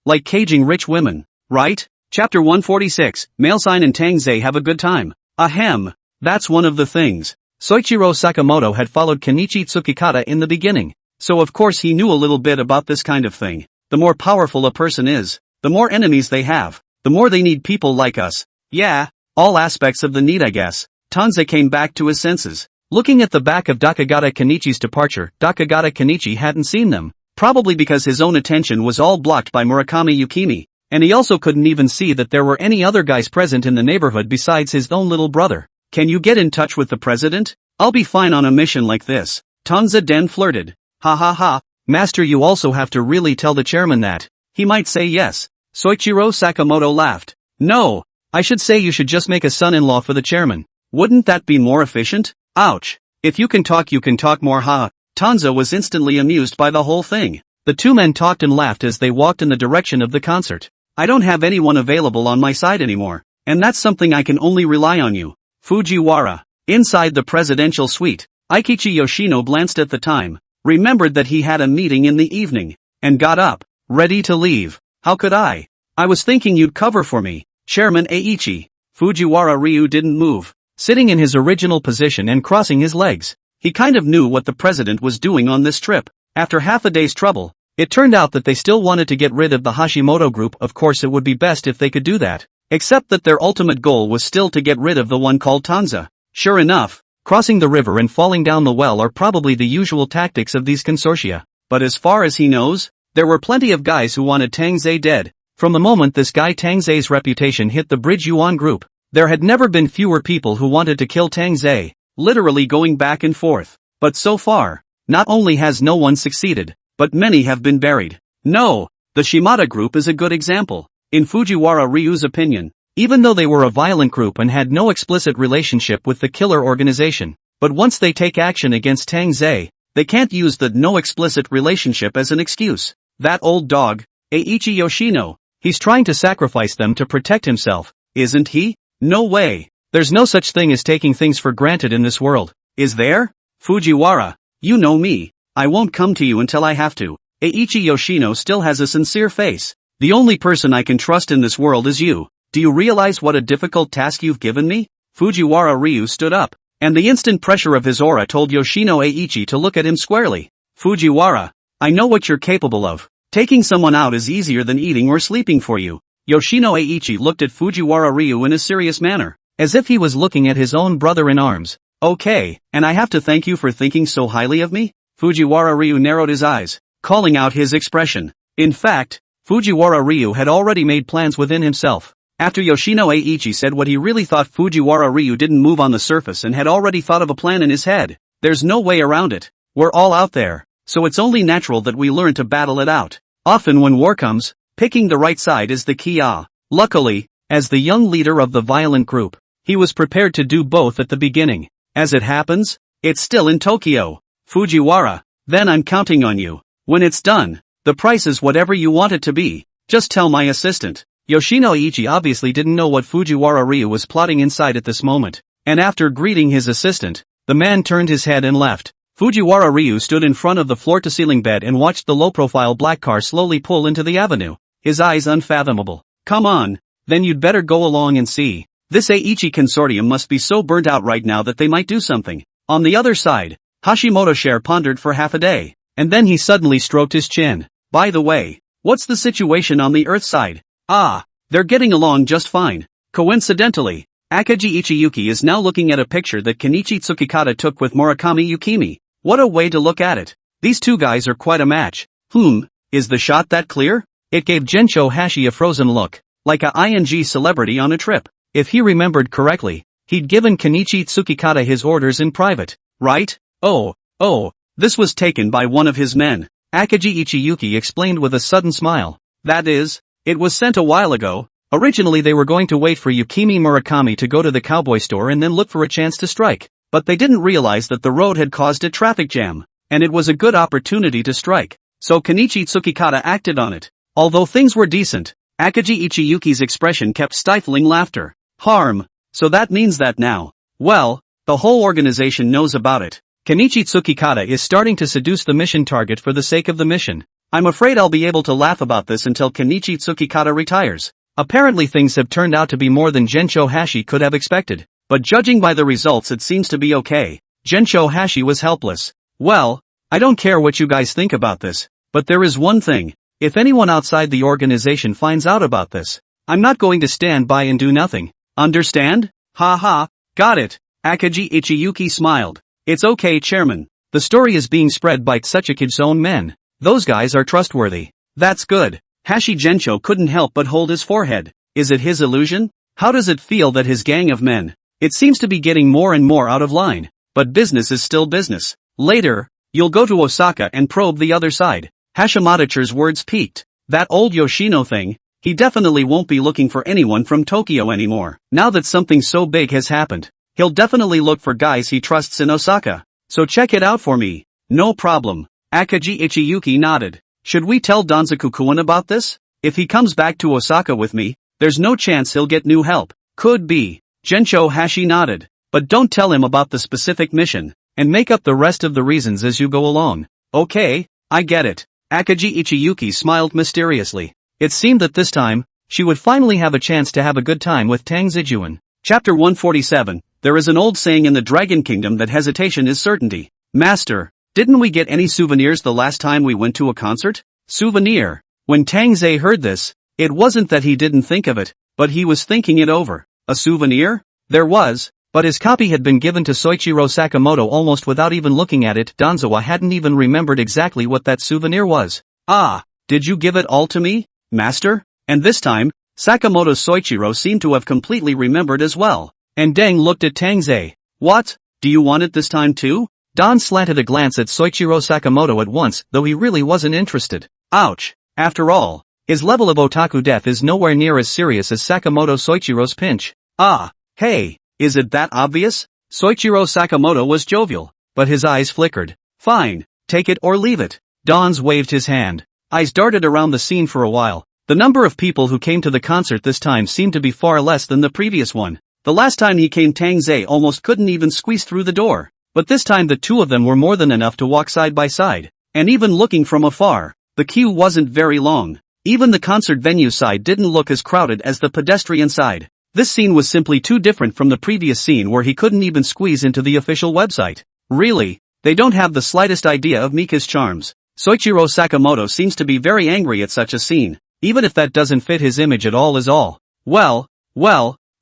Like caging rich women, right? Chapter 146, Male Sign and Tang Ze have a good time. Ahem, that's one of the things. Soichiro Sakamoto had followed Kenichi Tsukikata in the beginning, so of course he knew a little bit about this kind of thing. The more powerful a person is, the more enemies they have, the more they need people like us. Yeah, all aspects of the need, I guess. Tang Ze came back to his senses. Looking at the back of Dakagata Kenichi's departure, Dakagata Kenichi hadn't seen them, probably because his own attention was all blocked by Murakami Yukimi, and he also couldn't even see that there were any other guys present in the neighborhood besides his own little brother. Can you get in touch with the president? I'll be fine on a mission like this. Tang Ze Den flirted. Ha. Master, you also have to really tell the chairman that. He might say yes. Soichiro Sakamoto laughed. No, I should say you should just make a son-in-law for the chairman. Wouldn't that be more efficient? Ouch. If you can talk more, Tang Ze was instantly amused by the whole thing. The two men talked and laughed as they walked in the direction of the concert. I don't have anyone available on my side anymore, and that's something I can only rely on you. Fujiwara. Inside the presidential suite, Eikichi Yoshino glanced at the time, remembered that he had a meeting in the evening, and got up, ready to leave. How could I? I was thinking you'd cover for me, Chairman Eiichi. Fujiwara Ryu didn't move, sitting in his original position and crossing his legs. He kind of knew what the president was doing on this trip. After half a day's trouble, it turned out that they still wanted to get rid of the Hashimoto group. Of course it would be best if they could do that, except that their ultimate goal was still to get rid of the one called Tang Ze. Sure enough, crossing the river and falling down the well are probably the usual tactics of these consortia, but as far as he knows, there were plenty of guys who wanted Tang Ze dead. From the moment this guy Tang Ze's reputation hit the Bridge Yuan group, there had never been fewer people who wanted to kill Tang Ze, literally going back and forth. But so far, not only has no one succeeded, but many have been buried. No, the Shimada group is a good example. In Fujiwara Ryu's opinion, even though they were a violent group and had no explicit relationship with the killer organization, but once they take action against Tang Ze, they can't use the no explicit relationship as an excuse. That old dog, Eiichi Yoshino, he's trying to sacrifice them to protect himself, isn't he? No way. There's no such thing as taking things for granted in this world, is there? Fujiwara, you know me, I won't come to you until I have to. Eiichi Yoshino still has a sincere face. The only person I can trust in this world is you. Do you realize what a difficult task you've given me? Fujiwara Ryu stood up, and the instant pressure of his aura told Yoshino Eiichi to look at him squarely. Fujiwara, I know what you're capable of. Taking someone out is easier than eating or sleeping for you. Yoshino Eiichi looked at Fujiwara Ryu in a serious manner, as if he was looking at his own brother-in-arms. Okay, and I have to thank you for thinking so highly of me? Fujiwara Ryu narrowed his eyes, calling out his expression. In fact, Fujiwara Ryu had already made plans within himself. After Yoshino Eiichi said what he really thought, Fujiwara Ryu didn't move on the surface and had already thought of a plan in his head. There's no way around it. We're all out there, so it's only natural that we learn to battle it out. Often when war comes, picking the right side is the key. Luckily, as the young leader of the violent group, he was prepared to do both at the beginning. As it happens, It's still in Tokyo. Fujiwara, then I'm counting on you. When it's done, the price is whatever you want it to be. Just tell my assistant. Yoshino Ichi obviously didn't know what Fujiwara Ryu was plotting inside at this moment, and after greeting his assistant, the man turned his head and left. Fujiwara Ryu stood in front of the floor-to-ceiling bed and watched the low-profile black car slowly pull into the avenue, his eyes unfathomable. Come on, then you'd better go along and see. This Aichi consortium must be so burnt out right now that they might do something. On the other side, Hashimoto Share pondered for half a day, and then he suddenly stroked his chin. By the way, what's the situation on the Earth side? Ah, they're getting along just fine. Coincidentally, Akagi Ichiyuki is now looking at a picture that Kenichi Tsukikata took with Murakami Yukimi. What a way to look at it. These two guys are quite a match. Is the shot that clear? It gave Gensho Hashi a frozen look, like a ING celebrity on a trip. If he remembered correctly, he'd given Kenichi Tsukikata his orders in private, right? Oh, this was taken by one of his men. Akagi Ichiyuki explained with a sudden smile. That is, it was sent a while ago. Originally they were going to wait for Yukimi Murakami to go to the cowboy store and then look for a chance to strike. But they didn't realize that the road had caused a traffic jam, and it was a good opportunity to strike. So Kenichi Tsukikata acted on it. Although things were decent, Akagi Ichiyuki's expression kept stifling laughter. Harm. So that means that now, well, the whole organization knows about it. Kenichi Tsukikata is starting to seduce the mission target for the sake of the mission. I'm afraid I'll be able to laugh about this until Kenichi Tsukikata retires. Apparently things have turned out to be more than Gensho Hashi could have expected. But judging by the results it seems to be okay. Gensho Hashi was helpless. Well, I don't care what you guys think about this, but there is one thing. If anyone outside the organization finds out about this, I'm not going to stand by and do nothing. Understand? Ha, got it. Akagi Ichiyuki smiled. It's okay, Chairman. The story is being spread by Tsuchiki's own men. Those guys are trustworthy. That's good. Hashi Gensho couldn't help but hold his forehead. Is it his illusion? How does it feel that his gang of men, it seems to be getting more and more out of line, but business is still business. Later, you'll go to Osaka and probe the other side. Hashimoto's words piqued. That old Yoshino thing, he definitely won't be looking for anyone from Tokyo anymore. Now that something so big has happened, he'll definitely look for guys he trusts in Osaka. So check it out for me. No problem. Akagi Ichiyuki nodded. Should we tell Danzaku-kun about this? If he comes back to Osaka with me, there's no chance he'll get new help. Could be. Gensho Hashi nodded. But don't tell him about the specific mission, and make up the rest of the reasons as you go along. Okay, I get it. Akagi Ichiyuki smiled mysteriously. It seemed that this time, she would finally have a chance to have a good time with Tang Ze. Chapter 147. There is an old saying in the Dragon Kingdom that hesitation is certainty. Master, didn't we get any souvenirs the last time we went to a concert? Souvenir. When Tang Ze heard this, it wasn't that he didn't think of it, but he was thinking it over. A souvenir? There was, but his copy had been given to Soichiro Sakamoto almost without even looking at it. Danzawa hadn't even remembered exactly what that souvenir was. Ah, did you give it all to me, Master? And this time, Sakamoto's Soichiro seemed to have completely remembered as well. And Deng looked at Tang Ze. What? Do you want it this time too? Don slanted a glance at Soichiro Sakamoto at once, though he really wasn't interested. Ouch. After all, his level of otaku death is nowhere near as serious as Sakamoto Soichiro's pinch. Ah, hey, is it that obvious? Soichiro Sakamoto was jovial, but his eyes flickered. Fine, take it or leave it. Don's waved his hand. Eyes darted around the scene for a while. The number of people who came to the concert this time seemed to be far less than the previous one. The last time he came Tang Ze almost couldn't even squeeze through the door. But this time the two of them were more than enough to walk side by side. And even looking from afar, the queue wasn't very long. Even the concert venue side didn't look as crowded as the pedestrian side. This scene was simply too different from the previous scene where he couldn't even squeeze into the official website. Really, they don't have the slightest idea of Mika's charms. Soichiro Sakamoto seems to be very angry at such a scene, even if that doesn't fit his image at all is all. Well,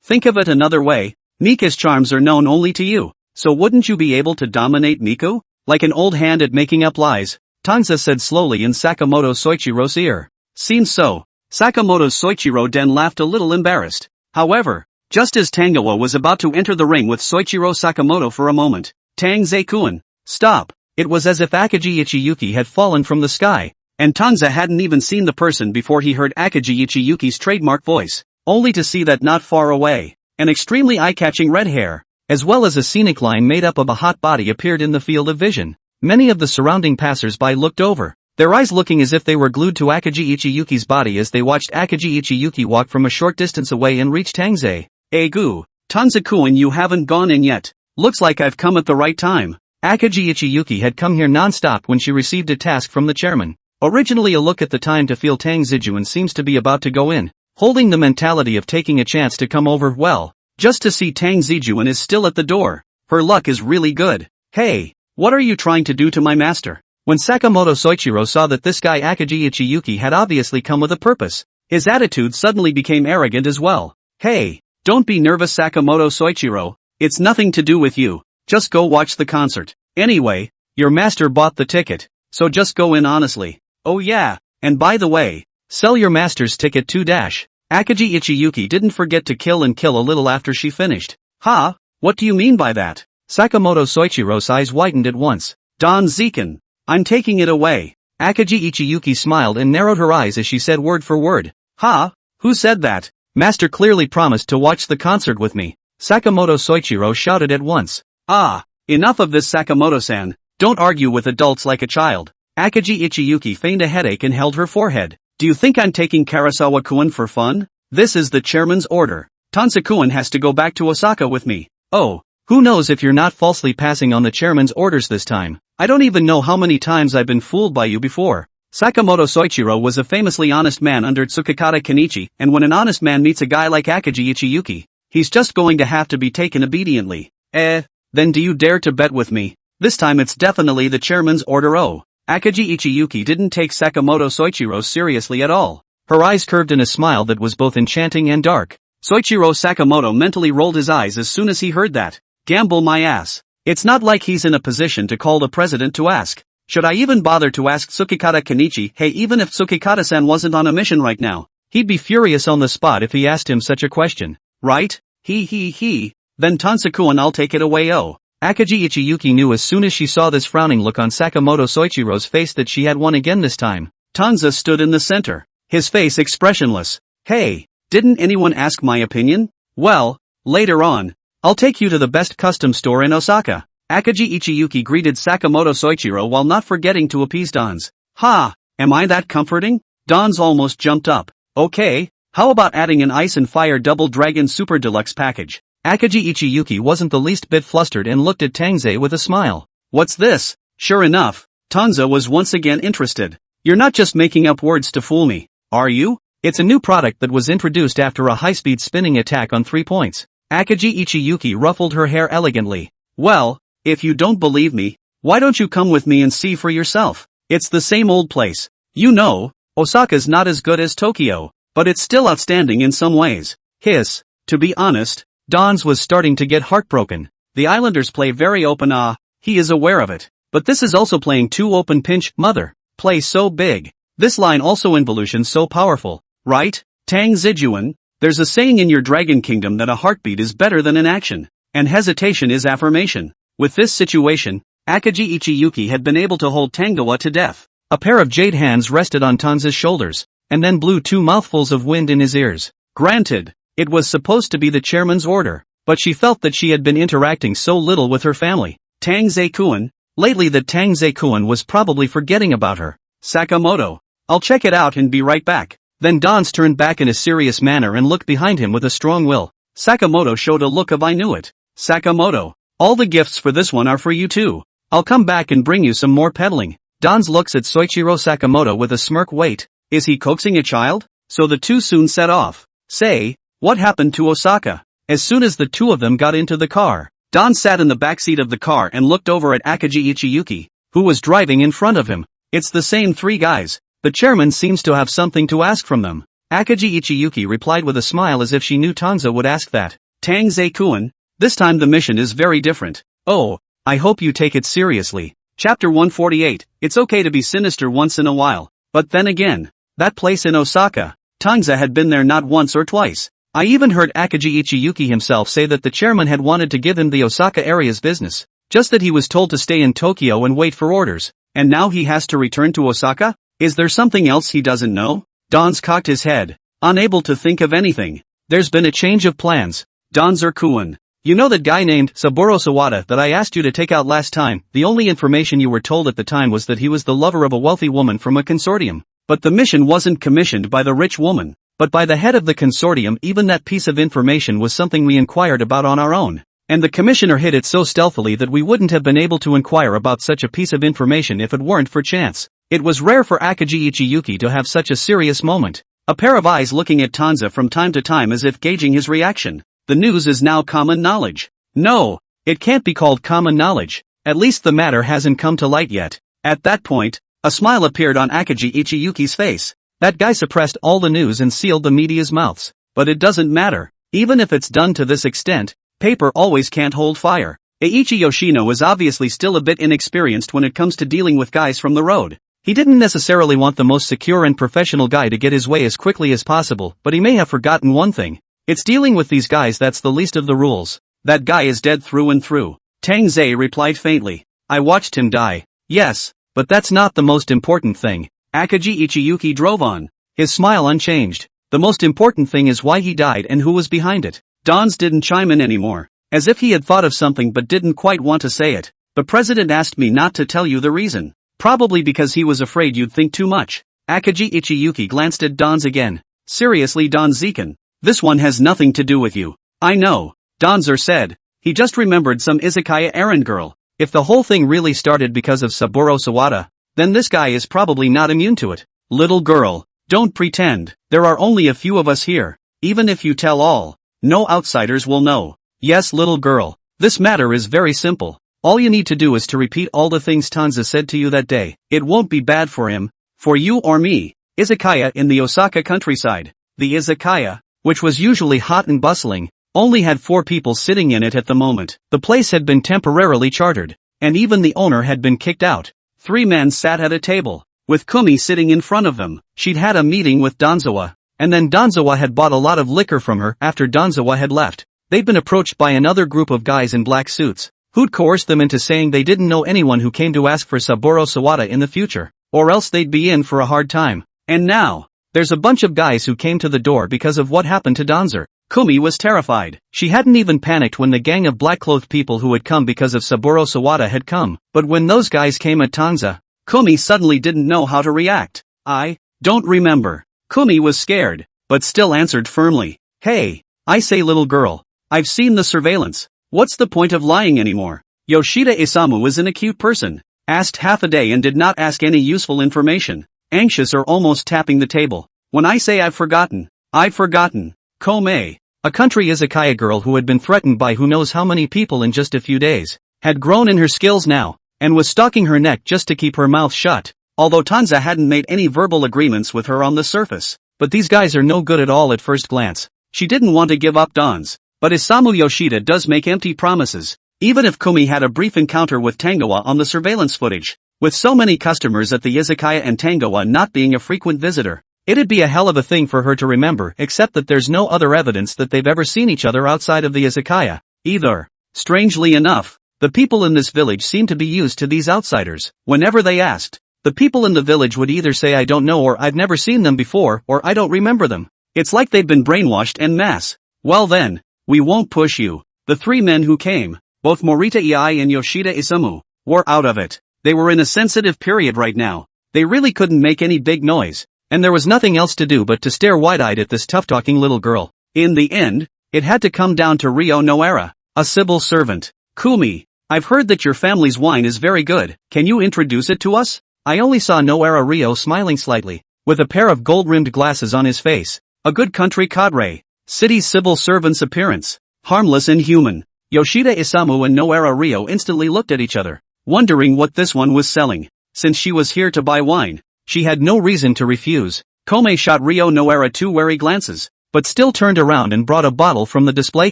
think of it another way. Mika's charms are known only to you, so wouldn't you be able to dominate Miku? Like an old hand at making up lies, Tang Ze said slowly in Sakamoto Soichiro's ear. Seems so. Sakamoto's Soichiro then laughed a little embarrassed. However, just as Tangoa was about to enter the ring with Soichiro Sakamoto for a moment, Tang Ze-kun, stop. It was as if Akagi Ichiyuki had fallen from the sky, and Tang Ze hadn't even seen the person before he heard Akagi Ichiyuki's trademark voice, only to see that not far away, an extremely eye-catching red hair, as well as a scenic line made up of a hot body appeared in the field of vision. Many of the surrounding passers-by looked over, their eyes looking as if they were glued to Akagi Ichiyuki's body as they watched Akagi Ichiyuki walk from a short distance away and reach Tang Ze. Egu, Tanzaku, you haven't gone in yet. Looks like I've come at the right time. Akagi Ichiyuki had come here non-stop when she received a task from the chairman. Originally a look at the time to feel Tang Zijuan seems to be about to go in, holding the mentality of taking a chance to come over well, just to see Tang Zijuan is still at the door. Her luck is really good. Hey, what are you trying to do to my master? When Sakamoto Soichiro saw that this guy Akagi Ichiyuki had obviously come with a purpose, his attitude suddenly became arrogant as well. Hey, don't be nervous Sakamoto Soichiro, it's nothing to do with you, just go watch the concert. Anyway, your master bought the ticket, so just go in honestly. Oh yeah, and by the way, sell your master's ticket too. Akagi Ichiyuki didn't forget to kill a little after she finished. Ha, what do you mean by that? Sakamoto Soichiro's eyes widened at once. Don Zekan, I'm taking it away. Akagi Ichiyuki smiled and narrowed her eyes as she said word for word. Ha, who said that? Master clearly promised to watch the concert with me. Sakamoto Soichiro shouted at once. Ah, enough of this Sakamoto-san, don't argue with adults like a child. Akagi Ichiyuki feigned a headache and held her forehead. Do you think I'm taking Karasawa-kun for fun? This is the chairman's order. Tanza-kun has to go back to Osaka with me. Oh, who knows if you're not falsely passing on the chairman's orders this time. I don't even know how many times I've been fooled by you before. Sakamoto Soichiro was a famously honest man under Tsukikata Kenichi, and when an honest man meets a guy like Akagi Ichiyuki, he's just going to have to be taken obediently. Then do you dare to bet with me? This time it's definitely the chairman's order. Oh. Akagi Ichiyuki didn't take Sakamoto Soichiro seriously at all. Her eyes curved in a smile that was both enchanting and dark. Soichiro Sakamoto mentally rolled his eyes as soon as he heard that. Gamble my ass. It's not like he's in a position to call the president to ask. Should I even bother to ask Tsukikata Kenichi? Hey, even if Tsukikata-san wasn't on a mission right now, he'd be furious on the spot if he asked him such a question. Right? Then Tansaku-an, I'll take it away. Oh. Akagi Ichiyuki knew as soon as she saw this frowning look on Sakamoto Soichiro's face that she had won again this time. Tanza stood in the center, his face expressionless. Hey, didn't anyone ask my opinion? Well, later on, I'll take you to the best custom store in Osaka. Akagi Ichiyuki greeted Sakamoto Soichiro while not forgetting to appease Don's. Ha, am I that comforting? Don's almost jumped up. Okay, how about adding an Ice and Fire Double Dragon Super Deluxe package? Akagi Ichiyuki wasn't the least bit flustered and looked at Tang Ze with a smile. What's this? Sure enough, Tanza was once again interested. You're not just making up words to fool me, are you? It's a new product that was introduced after a high-speed spinning attack on 3 points. Akagi Ichiyuki ruffled her hair elegantly. Well, if you don't believe me, why don't you come with me and see for yourself? It's the same old place. You know, Osaka's not as good as Tokyo, but it's still outstanding in some ways. Hiss, to be honest, Don's was starting to get heartbroken. The Islanders play very open. He is aware of it. But this is also playing too open. Pinch, mother, play so big. This line also involution so powerful, right? Tang Zijuan, there's a saying in your Dragon Kingdom that a heartbeat is better than an action, and hesitation is affirmation. With this situation, Akagi Ichiyuki had been able to hold Tangoa to death. A pair of jade hands rested on Tanza's shoulders, and then blew 2 mouthfuls of wind in his ears. Granted, it was supposed to be the chairman's order, but she felt that she had been interacting so little with her family. Tang Ze-kun, lately that Tang Ze-kun was probably forgetting about her. Sakamoto, I'll check it out and be right back. Then Don's turned back in a serious manner and looked behind him with a strong will. Sakamoto showed a look of I knew it. Sakamoto, all the gifts for this one are for you too. I'll come back and bring you some more peddling. Don's looks at Soichiro Sakamoto with a smirk. Wait, is he coaxing a child? So the two soon set off. Say, what happened to Osaka? As soon as the two of them got into the car, Don sat in the backseat of the car and looked over at Akagi Ichiyuki, who was driving in front of him. It's the same 3 guys. The chairman seems to have something to ask from them. Akagi Ichiyuki replied with a smile as if she knew Tanza would ask that. Tang Ze-kun, this time the mission is very different. Oh, I hope you take it seriously. Chapter 148, it's okay to be sinister once in a while. But then again, that place in Osaka, Tanza had been there not once or twice. I even heard Akagi Ichiyuki himself say that the chairman had wanted to give him the Osaka area's business, just that he was told to stay in Tokyo and wait for orders, and now he has to return to Osaka? Is there something else he doesn't know? Don's cocked his head, unable to think of anything. There's been a change of plans. Don Zerkuan, You know that guy named Saburo Sawada that I asked you to take out last time? The only information you were told at the time was that he was the lover of a wealthy woman from a consortium. But the mission wasn't commissioned by the rich woman, but by the head of the consortium. Even that piece of information was something we inquired about on our own. And the commissioner hid it so stealthily that we wouldn't have been able to inquire about such a piece of information if it weren't for chance. It was rare for Akagi Ichiyuki to have such a serious moment. A pair of eyes looking at Tang Ze from time to time as if gauging his reaction. The news is now common knowledge. No, it can't be called common knowledge. At least the matter hasn't come to light yet. At that point, a smile appeared on Akagi Ichiyuki's face. That guy suppressed all the news and sealed the media's mouths. But it doesn't matter. Even if it's done to this extent, paper always can't hold fire. Eiichi Yoshino is obviously still a bit inexperienced when it comes to dealing with guys from the road. He didn't necessarily want the most secure and professional guy to get his way as quickly as possible, but he may have forgotten one thing. It's dealing with these guys that's the least of the rules. That guy is dead through and through. Tang Ze replied faintly. I watched him die. Yes, but that's not the most important thing. Akagi Ichiyuki drove on, his smile unchanged. The most important thing is why he died and who was behind it. Dons didn't chime in anymore, as if he had thought of something but didn't quite want to say it. The president asked me not to tell you the reason. Probably because he was afraid you'd think too much. Akagi Ichiyuki glanced at Dons again. Seriously, Don Zekan. This one has nothing to do with you. I know, Donzer said. He just remembered some izakaya errand girl. If the whole thing really started because of Saburo Sawada, then this guy is probably not immune to it. Little girl, don't pretend. There are only a few of us here. Even if you tell all, no outsiders will know. Yes, little girl, this matter is very simple. All you need to do is to repeat all the things Tang Ze said to you that day. It won't be bad for him, for you or me. Izakaya in the Osaka countryside. The izakaya, which was usually hot and bustling, only had 4 people sitting in it at the moment. The place had been temporarily chartered, and even the owner had been kicked out. 3 men sat at a table, with Kumi sitting in front of them. She'd had a meeting with Donzawa, and then Donzawa had bought a lot of liquor from her after Donzawa had left. They'd been approached by another group of guys in black suits, who'd coerced them into saying they didn't know anyone who came to ask for Saburo Sawada in the future, or else they'd be in for a hard time. And now, there's a bunch of guys who came to the door because of what happened to Donzer. Kumi was terrified. She hadn't even panicked when the gang of black-clothed people who had come because of Saburo Sawada had come, but when those guys came at Tang Ze, Kumi suddenly didn't know how to react. I don't remember. Kumi was scared, but still answered firmly. Hey, I say little girl, I've seen the surveillance. What's the point of lying anymore? Yoshida Isamu is an acute person. Asked half a day and did not ask any useful information. Anxious or almost tapping the table. When I say I've forgotten, I've forgotten. Komei, a country izakaya girl who had been threatened by who knows how many people in just a few days, had grown in her skills now, and was stalking her neck just to keep her mouth shut, although Tang Ze hadn't made any verbal agreements with her on the surface. But these guys are no good at all at first glance. She didn't want to give up Dons, but Isamu Yoshida does make empty promises, even if Kumi had a brief encounter with Tangoa on the surveillance footage. With so many customers at the izakaya and Tangoa not being a frequent visitor, it'd be a hell of a thing for her to remember, except that there's no other evidence that they've ever seen each other outside of the izakaya, either. Strangely enough, the people in this village seem to be used to these outsiders. Whenever they asked, the people in the village would either say I don't know or I've never seen them before or I don't remember them. It's like they've been brainwashed en masse. Well then, we won't push you. The 3 men who came, both Morita Ei and Yoshida Isamu, were out of it. They were in a sensitive period right now. They really couldn't make any big noise, and there was nothing else to do but to stare wide-eyed at this tough-talking little girl. In the end, it had to come down to Ryo Noara, a civil servant. Kumi, I've heard that your family's wine is very good. Can you introduce it to us? I only saw Noara Ryo smiling slightly, with a pair of gold-rimmed glasses on his face. A good country cadre. City civil servant's appearance. Harmless and human. Yoshida Isamu and Noara Ryo instantly looked at each other, wondering what this one was selling. Since she was here to buy wine, she had no reason to refuse. Komei shot Ryo Noara 2 wary glances, but still turned around and brought a bottle from the display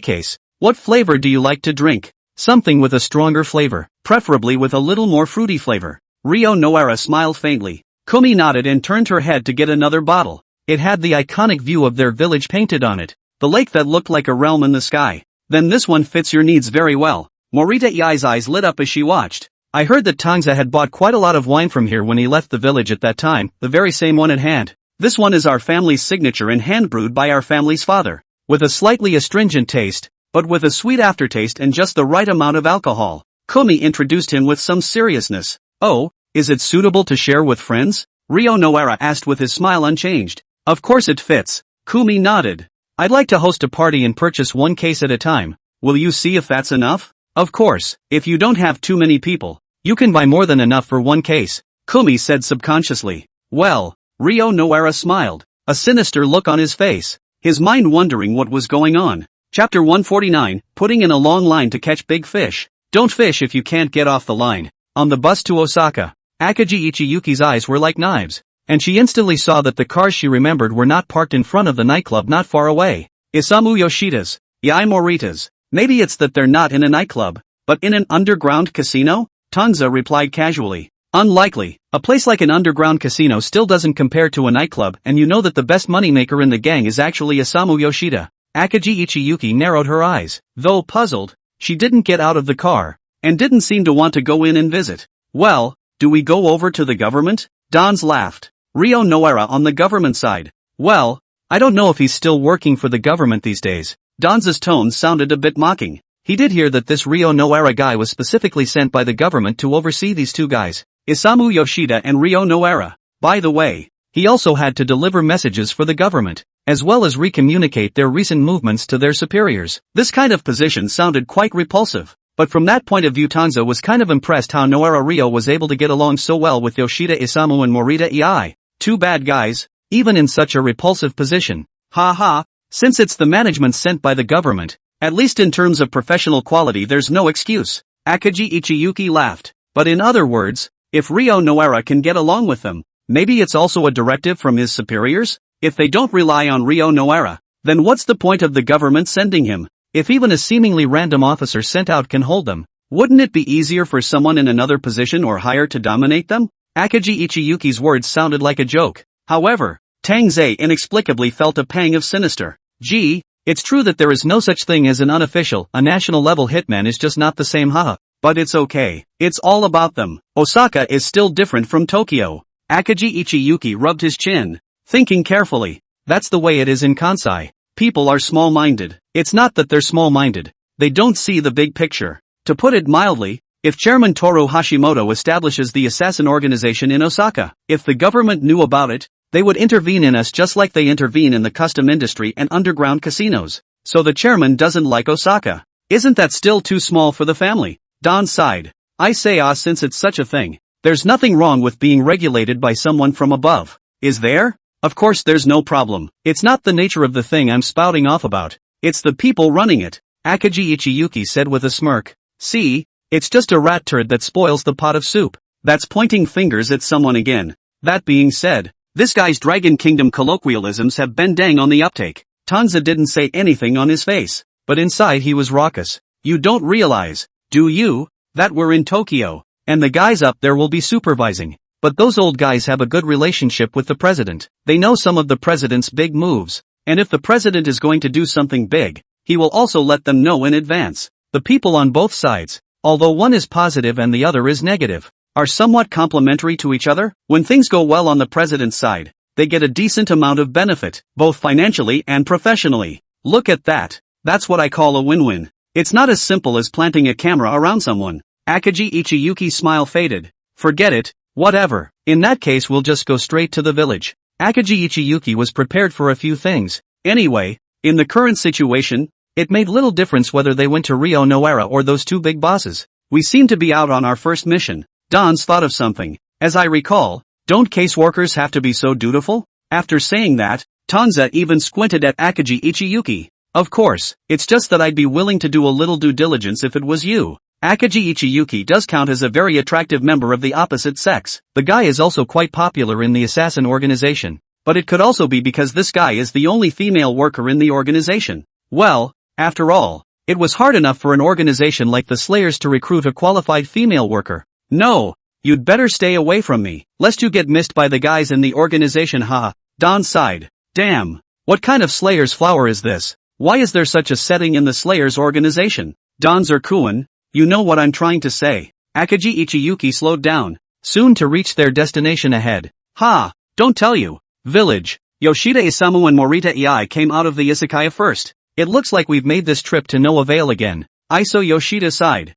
case. What flavor do you like to drink? Something with a stronger flavor, preferably with a little more fruity flavor. Ryo Noara smiled faintly. Kumi nodded and turned her head to get another bottle. It had the iconic view of their village painted on it, the lake that looked like a realm in the sky. Then this one fits your needs very well. Morita Ei's eyes lit up as she watched. I heard that Tang Ze had bought quite a lot of wine from here when he left the village at that time, the very same one at hand. This one is our family's signature and hand-brewed by our family's father. With a slightly astringent taste, but with a sweet aftertaste and just the right amount of alcohol. Kumi introduced him with some seriousness. "Oh, is it suitable to share with friends?" Ryo Noara asked with his smile unchanged. "Of course it fits." Kumi nodded. "I'd like to host a party and purchase one case at a time. Will you see if that's enough?" "Of course, if you don't have too many people, you can buy more than enough for one case," Kumi said subconsciously. "Well," Ryo Noara smiled, a sinister look on his face, his mind wondering what was going on. Chapter 149, Putting in a long line to catch big fish. Don't fish if you can't get off the line. On the bus to Osaka, Akagi Ichiyuki's eyes were like knives, and she instantly saw that the cars she remembered were not parked in front of the nightclub not far away. Isamu Yoshida's, Yai Morita's. Maybe it's that they're not in a nightclub, but in an underground casino? Tang Ze replied casually. Unlikely. A place like an underground casino still doesn't compare to a nightclub, and you know that the best moneymaker in the gang is actually Isamu Yoshida. Akagi Ichiyuki narrowed her eyes. Though puzzled, she didn't get out of the car, and didn't seem to want to go in and visit. Well, do we go over to the government? Don's laughed. Ryo Noara on the government side. Well, I don't know if he's still working for the government these days. Don's tone sounded a bit mocking. He did hear that this Ryo Noara guy was specifically sent by the government to oversee these two guys, Isamu Yoshida and Ryo Noara. By the way, he also had to deliver messages for the government, as well as recommunicate their recent movements to their superiors. This kind of position sounded quite repulsive, but from that point of view Tang Ze was kind of impressed how Noara Ryo was able to get along so well with Yoshida Isamu and Morita Ei. Two bad guys, even in such a repulsive position. Ha ha, since it's the management sent by the government, at least in terms of professional quality there's no excuse. Akagi Ichiyuki laughed. But in other words, if Ryo Noara can get along with them, maybe it's also a directive from his superiors? If they don't rely on Ryo Noara, then what's the point of the government sending him? If even a seemingly random officer sent out can hold them, wouldn't it be easier for someone in another position or higher to dominate them? Akagi Ichiyuki's words sounded like a joke. However, Tang Ze inexplicably felt a pang of sinister. Gee, it's true that there is no such thing as an unofficial, a national-level hitman is just not the same haha. But it's okay. It's all about them. Osaka is still different from Tokyo. Akagi Ichiyuki rubbed his chin, thinking carefully. That's the way it is in Kansai. People are small-minded. It's not that they're small-minded. They don't see the big picture. To put it mildly, if Chairman Toru Hashimoto establishes the assassin organization in Osaka, if the government knew about it, they would intervene in us just like they intervene in the custom industry and underground casinos. So the chairman doesn't like Osaka. Isn't that still too small for the family? Don sighed. I say since it's such a thing, there's nothing wrong with being regulated by someone from above. Is there? Of course there's no problem. It's not the nature of the thing I'm spouting off about. It's the people running it. Akagi Ichiyuki said with a smirk. See, it's just a rat turd that spoils the pot of soup. That's pointing fingers at someone again. That being said, this guy's Dragon Kingdom colloquialisms have been dang on the uptake. Tang Ze didn't say anything on his face, but inside he was raucous. You don't realize, do you, that we're in Tokyo, and the guys up there will be supervising. But those old guys have a good relationship with the president. They know some of the president's big moves, and if the president is going to do something big, he will also let them know in advance. The people on both sides, although one is positive and the other is negative, are somewhat complementary to each other. When things go well on the president's side, they get a decent amount of benefit, both financially and professionally. Look at that. That's what I call a win-win. It's not as simple as planting a camera around someone. Akagi Ichiyuki's smile faded. Forget it, whatever. In that case we'll just go straight to the village. Akagi Ichiyuki was prepared for a few things. Anyway, in the current situation, it made little difference whether they went to Ryo Noara or those two big bosses. We seem to be out on our first mission. Don's thought of something. As I recall, don't caseworkers have to be so dutiful? After saying that, Tang Ze even squinted at Akagi Ichiyuki. Of course, it's just that I'd be willing to do a little due diligence if it was you. Akagi Ichiyuki does count as a very attractive member of the opposite sex. The guy is also quite popular in the assassin organization. But it could also be because this guy is the only female worker in the organization. Well, after all, it was hard enough for an organization like the Slayers to recruit a qualified female worker. No, you'd better stay away from me, lest you get missed by the guys in the organization. Haha. Don sighed. Damn, what kind of Slayers flower is this? Why is there such a setting in the Slayers organization? Don Zerkuan, you know what I'm trying to say. Akagi Ichiyuki slowed down, soon to reach their destination ahead. Ha, don't tell you. Village. Yoshida Isamu and Morita Ei came out of the izakaya first. It looks like we've made this trip to no avail again. Iso Yoshida sighed.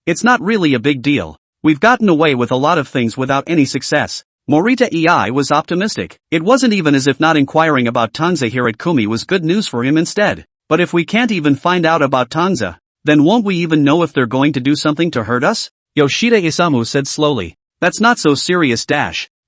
It's not really a big deal. We've gotten away with a lot of things without any success. Morita Ei was optimistic. It wasn't even as if not inquiring about Tang Ze here at Kumi was good news for him instead. But if we can't even find out about Tang Ze, then won't we even know if they're going to do something to hurt us? Yoshida Isamu said slowly. That's not so serious.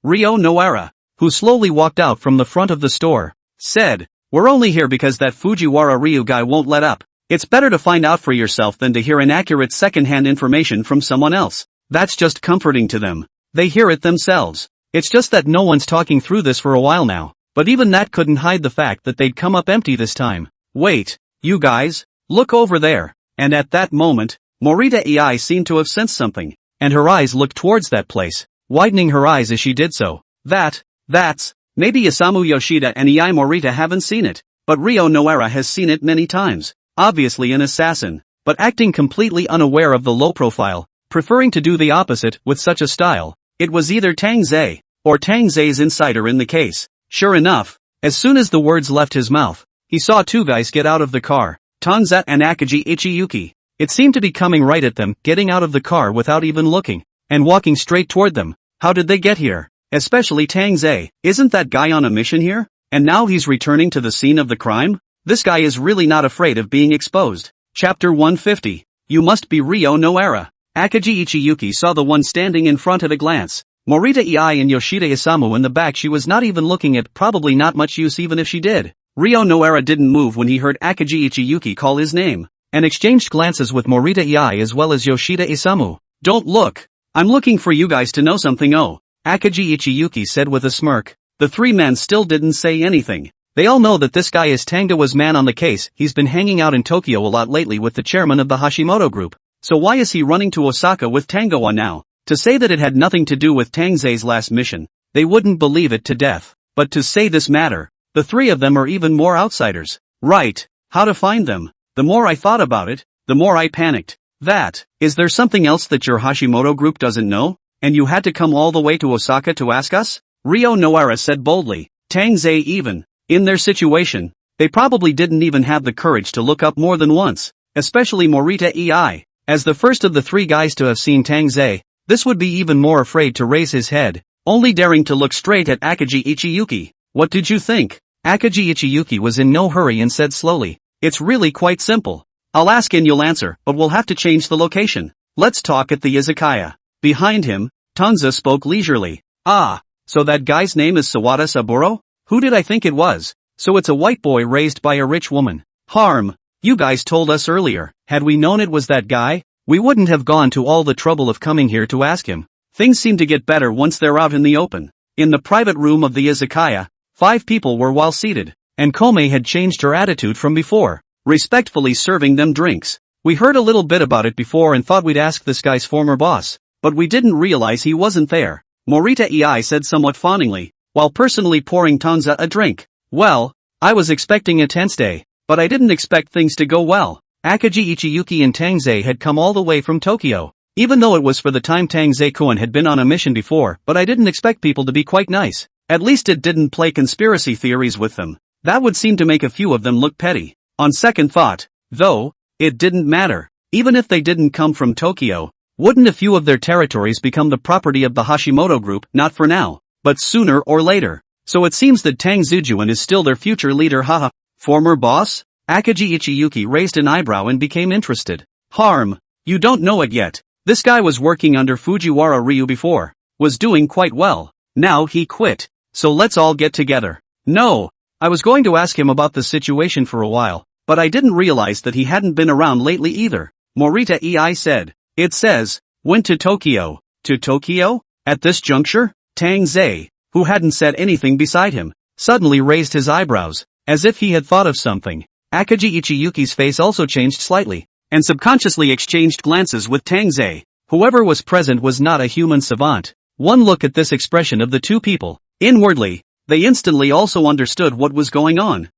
Ryo Noara, who slowly walked out from the front of the store, said, we're only here because that Fujiwara Ryu guy won't let up. It's better to find out for yourself than to hear inaccurate second-hand information from someone else. That's just comforting to them. They hear it themselves. It's just that no one's talking through this for a while now, but even that couldn't hide the fact that they'd come up empty this time. Wait, you guys, look over there. And at that moment, Morita Ei seemed to have sensed something, and her eyes looked towards that place, widening her eyes as she did so. That's, maybe Isamu Yoshida and Ei Morita haven't seen it, but Ryo Noara has seen it many times. Obviously an assassin, but acting completely unaware of the low profile, preferring to do the opposite with such a style. It was either Tang Ze, or Tang Ze's insider in the case. Sure enough, as soon as the words left his mouth, he saw two guys get out of the car, Tang Ze and Akaji Ichiyuki. It seemed to be coming right at them, getting out of the car without even looking, and walking straight toward them. How did they get here? Especially Tang Ze. Isn't that guy on a mission here? And now he's returning to the scene of the crime? This guy is really not afraid of being exposed. Chapter 150. You must be Ryo Noara. Akaji Ichiyuki saw the one standing in front at a glance. Morita Ei and Yoshida Isamu in the back she was not even looking at, probably not much use even if she did. Ryo Noara didn't move when he heard Akaji Ichiyuki call his name, and exchanged glances with Morita Ei as well as Yoshida Isamu. Don't look. I'm looking for you guys to know something. Oh, Akaji Ichiyuki said with a smirk. The three men still didn't say anything. They all know that this guy is Tangoa's man on the case. He's been hanging out in Tokyo a lot lately with the chairman of the Hashimoto group. So why is he running to Osaka with Tangoa now? To say that it had nothing to do with Tang Ze's last mission, they wouldn't believe it to death. But to say this matter, the three of them are even more outsiders. Right, how to find them? The more I thought about it, the more I panicked. Is there something else that your Hashimoto group doesn't know? And you had to come all the way to Osaka to ask us? Ryo Noara said boldly. Tang Ze even, in their situation, they probably didn't even have the courage to look up more than once, especially Morita Ei. As the first of the three guys to have seen Tang Ze, this would be even more afraid to raise his head, only daring to look straight at Akaji Ichiyuki. What did you think? Akaji Ichiyuki was in no hurry and said slowly, it's really quite simple. I'll ask and you'll answer, but we'll have to change the location. Let's talk at the izakaya. Behind him, Tang Ze spoke leisurely. So that guy's name is Sawada Saburo? Who did I think it was? So it's a white boy raised by a rich woman. You guys told us earlier. Had we known it was that guy, we wouldn't have gone to all the trouble of coming here to ask him. Things seem to get better once they're out in the open. In the private room of the izakaya, 5 people were while seated, and Kome had changed her attitude from before, respectfully serving them drinks. We heard a little bit about it before and thought we'd ask this guy's former boss, but we didn't realize he wasn't there. Morita Ei said somewhat fawningly, while personally pouring Tang Ze a drink. Well, I was expecting a tense day, but I didn't expect things to go well. Akaji Ichiyuki and Tang Ze had come all the way from Tokyo, even though it was for the time Tang Ze-kun had been on a mission before, but I didn't expect people to be quite nice. At least it didn't play conspiracy theories with them. That would seem to make a few of them look petty. On second thought, though, it didn't matter. Even if they didn't come from Tokyo, wouldn't a few of their territories become the property of the Hashimoto group? Not for now, but sooner or later. So it seems that Tang Zujuan is still their future leader. Haha. Former boss? Akaji Ichiyuki raised an eyebrow and became interested. You don't know it yet. This guy was working under Fujiwara Ryu before. Was doing quite well. Now he quit. So let's all get together. No. I was going to ask him about the situation for a while, but I didn't realize that he hadn't been around lately either. Morita Ei said. It says, went to Tokyo. To Tokyo? At this juncture? Tang Ze, who hadn't said anything beside him, suddenly raised his eyebrows, as if he had thought of something. Akaji Ichiyuki's face also changed slightly, and subconsciously exchanged glances with Tang Ze. Whoever was present was not a human savant. One look at this expression of the two people, inwardly, they instantly also understood what was going on.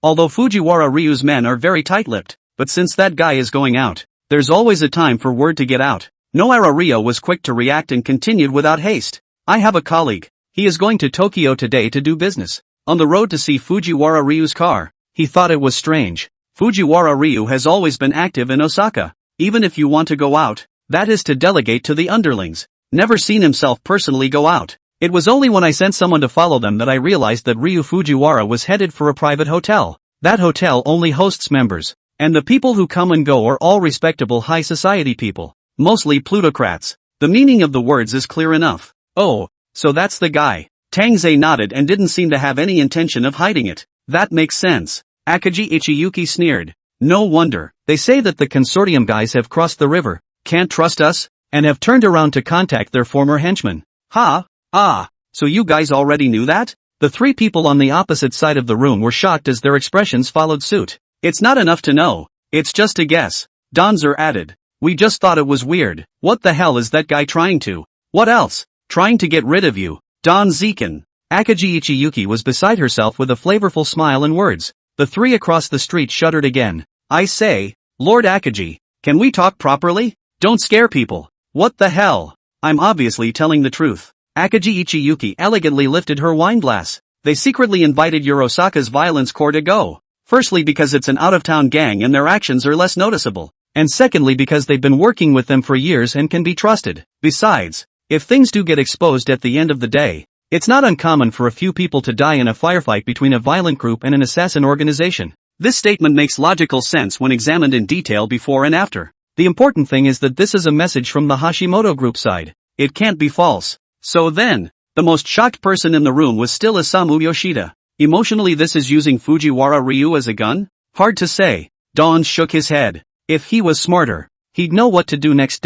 Although Fujiwara Ryu's men are very tight-lipped, but since that guy is going out, there's always a time for word to get out. Noara Ryo was quick to react and continued without haste. I have a colleague. He is going to Tokyo today to do business. On the road to see Fujiwara Ryu's car, He thought it was strange. Fujiwara Ryu has always been active in Osaka. Even if you want to go out, that is to delegate to the underlings. Never seen himself personally go out. It was only when I sent someone to follow them that I realized that Ryu Fujiwara was headed for a private hotel. That hotel only hosts members. And the people who come and go are all respectable high society people. Mostly plutocrats. The meaning of the words is clear enough. Oh, so that's the guy. Tang Ze nodded and didn't seem to have any intention of hiding it. That makes sense. Akaji Ichiyuki sneered. No wonder. They say that the consortium guys have crossed the river, can't trust us, and have turned around to contact their former henchmen. Ha? Ah, so you guys already knew that? The three people on the opposite side of the room were shocked as their expressions followed suit. It's not enough to know. It's just a guess. Danzer added. We just thought it was weird. What the hell is that guy trying to? What else? Trying to get rid of you. Don Zekin. Akaji Ichiyuki was beside herself with a flavorful smile and words. The three across the street shuddered again. I say, Lord Akaji, can we talk properly? Don't scare people. What the hell? I'm obviously telling the truth. Akaji Ichiyuki elegantly lifted her wine glass. They secretly invited your Osaka's violence corps to go. Firstly because it's an out-of-town gang and their actions are less noticeable. And secondly because they've been working with them for years and can be trusted. Besides, if things do get exposed at the end of the day, it's not uncommon for a few people to die in a firefight between a violent group and an assassin organization. This statement makes logical sense when examined in detail before and after. The important thing is that this is a message from the Hashimoto group side. It can't be false. So then, the most shocked person in the room was still Isamu Yoshida. Emotionally, this is using Fujiwara Ryu as a gun? Hard to say. Don shook his head. If he was smarter, he'd know what to do next.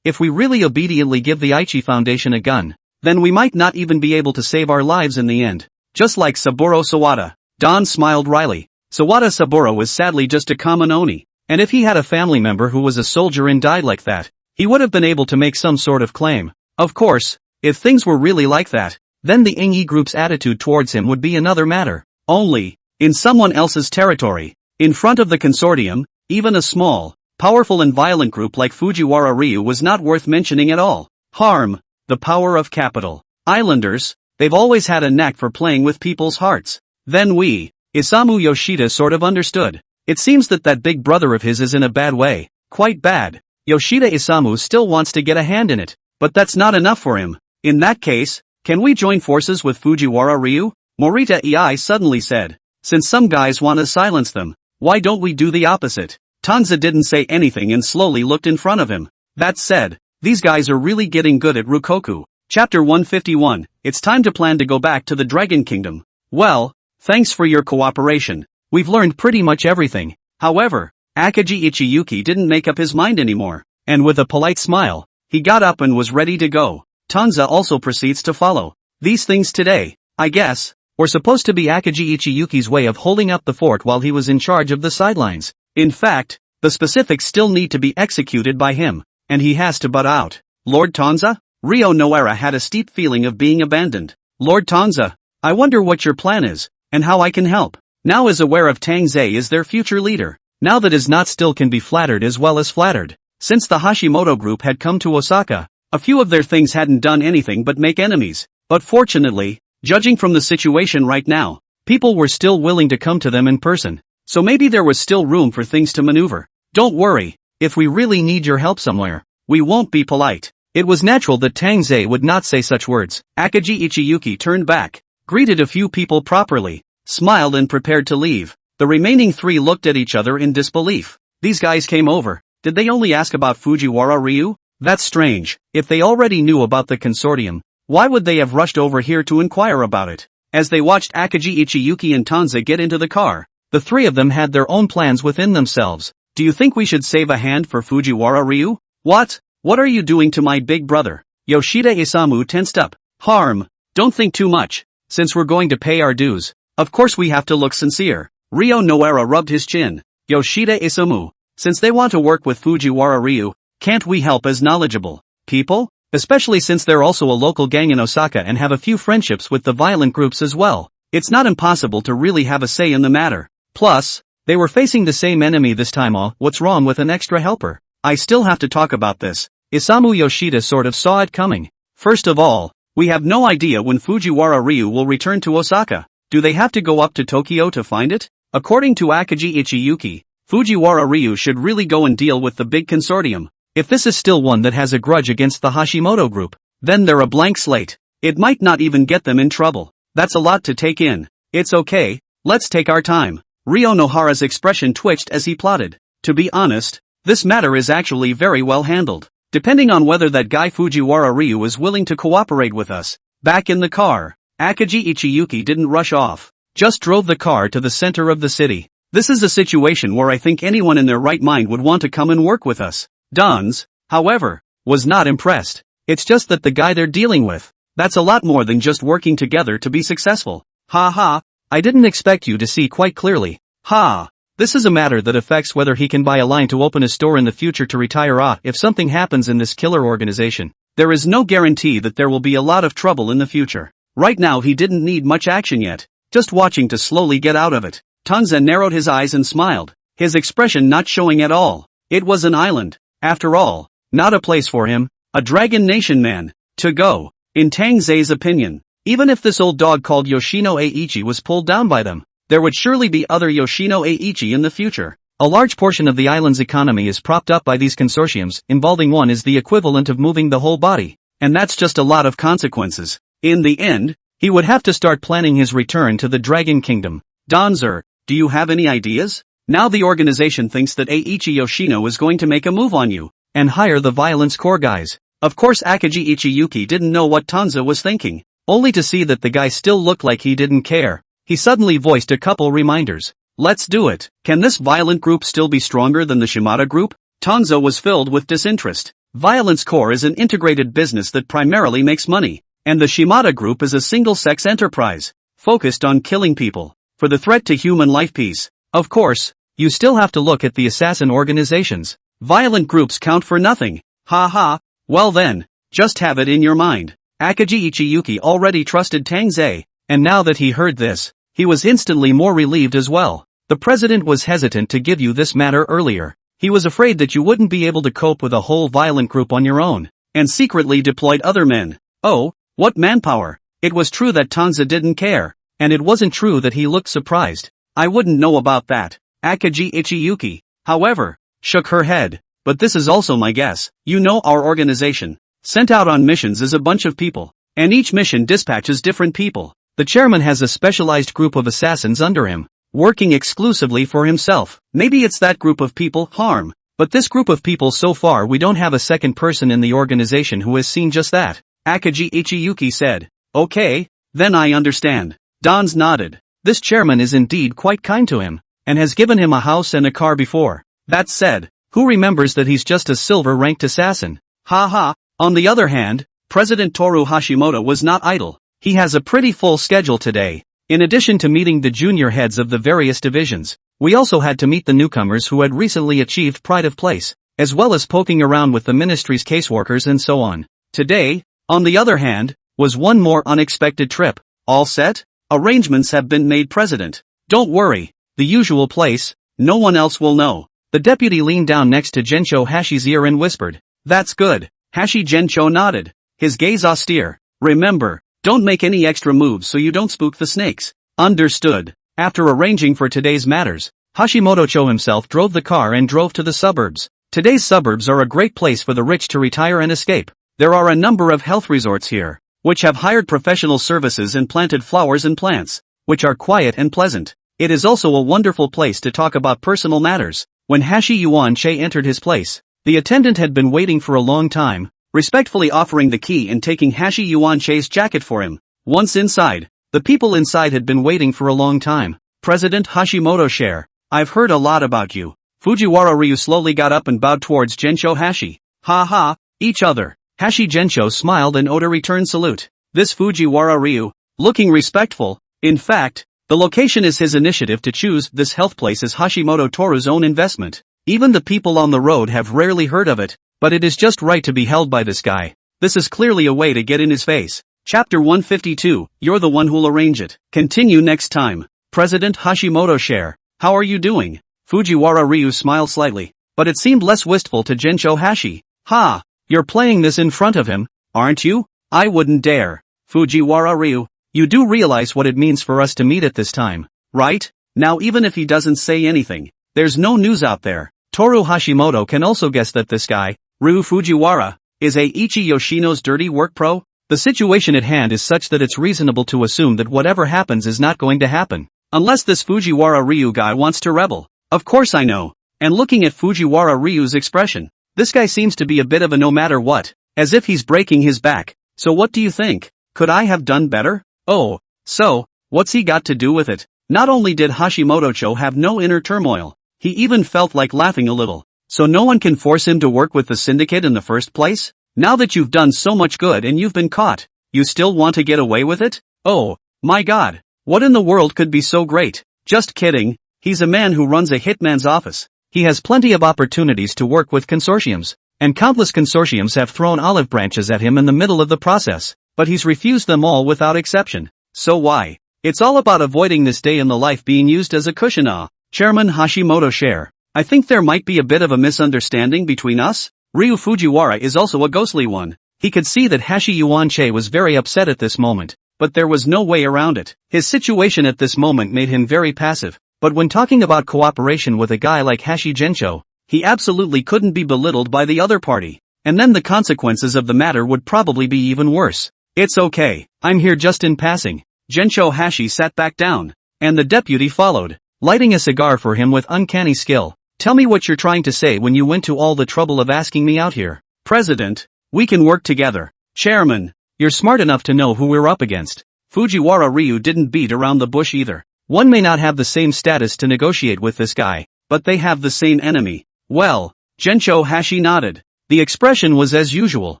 If we really obediently give the Aichi Foundation a gun, then we might not even be able to save our lives in the end. Just like Saburo Sawada. Don smiled wryly. Sawada Saburo was sadly just a common oni, and if he had a family member who was a soldier and died like that, he would have been able to make some sort of claim. Of course, if things were really like that, then the Engi group's attitude towards him would be another matter. Only, in someone else's territory, in front of the consortium, even a small, powerful and violent group like Fujiwara Ryu was not worth mentioning at all. Harm. The power of capital. Islanders, they've always had a knack for playing with people's hearts. Then Isamu Yoshida sort of understood. It seems that big brother of his is in a bad way. Quite bad. Yoshida Isamu still wants to get a hand in it. But that's not enough for him. In that case, can we join forces with Fujiwara Ryu? Morita Ei suddenly said. Since some guys want to silence them, why don't we do the opposite? Tang Ze didn't say anything and slowly looked in front of him. That said, these guys are really getting good at Rukoku. Chapter 151, it's time to plan to go back to the Dragon Kingdom. Well, thanks for your cooperation. We've learned pretty much everything. However, Akaji Ichiyuki didn't make up his mind anymore, and with a polite smile, he got up and was ready to go. Tang Ze also proceeds to follow. These things today, I guess, were supposed to be Akaji Ichiyuki's way of holding up the fort while he was in charge of the sidelines. In fact, the specifics still need to be executed by him. And he has to butt out. Lord Tang Ze? Ryo Noara had a steep feeling of being abandoned. Lord Tang Ze, I wonder what your plan is, and how I can help. Now is aware of Tang Ze as their future leader. Now that is not still can be flattered as well as flattered. Since the Hashimoto group had come to Osaka, a few of their things hadn't done anything but make enemies. But fortunately, judging from the situation right now, people were still willing to come to them in person. So maybe there was still room for things to maneuver. Don't worry. If we really need your help somewhere, we won't be polite. It was natural that Tang Ze would not say such words. Akaji Ichiyuki turned back, greeted a few people properly, smiled and prepared to leave. The remaining three looked at each other in disbelief. These guys came over. Did they only ask about Fujiwara Ryu? That's strange. If they already knew about the consortium, why would they have rushed over here to inquire about it? As they watched Akaji Ichiyuki and Tang Ze get into the car, the three of them had their own plans within themselves. Do you think we should save a hand for Fujiwara Ryu? What? What are you doing to my big brother? Yoshida Isamu tensed up. Harm. Don't think too much. Since we're going to pay our dues, of course we have to look sincere. Ryo Noara rubbed his chin. Yoshida Isamu. Since they want to work with Fujiwara Ryu, can't we help as knowledgeable people? Especially since they're also a local gang in Osaka and have a few friendships with the violent groups as well. It's not impossible to really have a say in the matter. Plus, they were facing the same enemy this time. What's wrong with an extra helper? I still have to talk about this. Isamu Yoshida sort of saw it coming. First of all, we have no idea when Fujiwara Ryu will return to Osaka. Do they have to go up to Tokyo to find it? According to Akagi Ichiyuki, Fujiwara Ryu should really go and deal with the big consortium. If this is still one that has a grudge against the Hashimoto group, then they're a blank slate. It might not even get them in trouble. That's a lot to take in. It's okay, let's take our time. Ryo Nohara's expression twitched as he plotted. To be honest, this matter is actually very well handled. Depending on whether that guy Fujiwara Ryu is willing to cooperate with us. Back in the car, Akagi Ichiyuki didn't rush off. Just drove the car to the center of the city. This is a situation where I think anyone in their right mind would want to come and work with us. Danz, however, was not impressed. It's just that the guy they're dealing with, that's a lot more than just working together to be successful. Ha ha, I didn't expect you to see quite clearly. Ha, this is a matter that affects whether he can buy a line to open a store in the future to retire. If something happens in this killer organization, there is no guarantee that there will be a lot of trouble in the future. Right now he didn't need much action yet, just watching to slowly get out of it. Tang Ze narrowed his eyes and smiled, his expression not showing at all. It was an island, after all, not a place for him, a Dragon Nation man, to go. In Tang Ze's opinion, even if this old dog called Yoshino Eiichi was pulled down by them, there would surely be other Yoshino Eiichi in the future. A large portion of the island's economy is propped up by these consortiums, involving one is the equivalent of moving the whole body, and that's just a lot of consequences. In the end, he would have to start planning his return to the Dragon Kingdom. Danzer, do you have any ideas? Now the organization thinks that Eiichi Yoshino is going to make a move on you, and hire the violence core guys. Of course Akagi Ichiyuki didn't know what Tang Ze was thinking, only to see that the guy still looked like he didn't care. He suddenly voiced a couple reminders. Let's do it. Can this violent group still be stronger than the Shimada group? Tang Ze was filled with disinterest. Violence Corps is an integrated business that primarily makes money, and the Shimada group is a single-sex enterprise, focused on killing people, for the threat to human life peace. Of course, you still have to look at the assassin organizations. Violent groups count for nothing. Ha ha, well then, just have it in your mind. Akagi Ichiyuki already trusted Tang Ze, and now that he heard this, he was instantly more relieved as well. The president was hesitant to give you this matter earlier. He was afraid that you wouldn't be able to cope with a whole violent group on your own, and secretly deployed other men. Oh, what manpower! It was true that Tang Ze didn't care, and it wasn't true that he looked surprised. I wouldn't know about that. Akagi Ichiyuki, however, shook her head. But this is also my guess. You know our organization, sent out on missions is a bunch of people, and each mission dispatches different people. The chairman has a specialized group of assassins under him, working exclusively for himself. Maybe it's that group of people, harm, but this group of people so far we don't have a second person in the organization who has seen just that. Akagi Ichiyuki said. Okay, then I understand. Danz nodded. This chairman is indeed quite kind to him, and has given him a house and a car before. That said, who remembers that he's just a silver-ranked assassin? Ha ha. On the other hand, President Toru Hashimoto was not idle. He has a pretty full schedule today. In addition to meeting the junior heads of the various divisions, we also had to meet the newcomers who had recently achieved pride of place, as well as poking around with the ministry's caseworkers and so on. Today, on the other hand, was one more unexpected trip. All set? Arrangements have been made, President. Don't worry, the usual place, no one else will know. The deputy leaned down next to Gencho Hashi's ear and whispered. That's good. Hashi Gencho nodded, his gaze austere. Remember, don't make any extra moves so you don't spook the snakes. Understood. After arranging for today's matters, Hashimoto himself drove the car and drove to the suburbs. Today's suburbs are a great place for the rich to retire and escape. There are a number of health resorts here, which have hired professional services and planted flowers and plants, which are quiet and pleasant. It is also a wonderful place to talk about personal matters. When Hashi Yuan-che entered his place, the attendant had been waiting for a long time, respectfully offering the key and taking Hashi Yuan-che's jacket for him. Once inside, the people inside had been waiting for a long time. President Hashimoto, I've heard a lot about you. Fujiwara Ryu slowly got up and bowed towards Gencho Hashi. Ha ha, each other. Hashi Gencho smiled and owed a return salute. This Fujiwara Ryu, looking respectful. In fact, the location is his initiative to choose. This health place is Hashimoto Toru's own investment. Even the people on the road have rarely heard of it, but it is just right to be held by this guy. This is clearly a way to get in his face. Chapter 152, You're the one who'll arrange it. Continue next time. President Hashimoto, how are you doing? Fujiwara Ryu smiled slightly, but it seemed less wistful to Gencho Hashi. Ha, you're playing this in front of him, aren't you? I wouldn't dare. Fujiwara Ryu, you do realize what it means for us to meet at this time, right? Now even if he doesn't say anything, there's no news out there. Toru Hashimoto can also guess that this guy, Ryu Fujiwara, is Eiichi Yoshino's dirty work pro. The situation at hand is such that it's reasonable to assume that whatever happens is not going to happen. Unless this Fujiwara Ryu guy wants to rebel. Of course I know. And looking at Fujiwara Ryu's expression, this guy seems to be a bit of a no matter what, as if he's breaking his back. So what do you think? Could I have done better? Oh, so, what's he got to do with it? Not only did Hashimoto-cho have no inner turmoil, he even felt like laughing a little. So no one can force him to work with the syndicate in the first place? Now that you've done so much good and you've been caught, you still want to get away with it? Oh, my god. What in the world could be so great? Just kidding. He's a man who runs a hitman's office. He has plenty of opportunities to work with consortiums, and countless consortiums have thrown olive branches at him in the middle of the process, but he's refused them all without exception. So why? It's all about avoiding this day in the life being used as a cushion. Chairman Hashimoto share. I think there might be a bit of a misunderstanding between us. Ryu Fujiwara is also a ghostly one. He could see that Hashi Yuan-che was very upset at this moment, but there was no way around it. His situation at this moment made him very passive, but when talking about cooperation with a guy like Hashi Gencho, he absolutely couldn't be belittled by the other party, and then the consequences of the matter would probably be even worse. It's okay, I'm here just in passing. Gencho Hashi sat back down, and the deputy followed, lighting a cigar for him with uncanny skill. Tell me what you're trying to say when you went to all the trouble of asking me out here. President, we can work together. Chairman, you're smart enough to know who we're up against. Fujiwara Ryu didn't beat around the bush either. One may not have the same status to negotiate with this guy, but they have the same enemy. Well, Gencho Hashi nodded. The expression was as usual,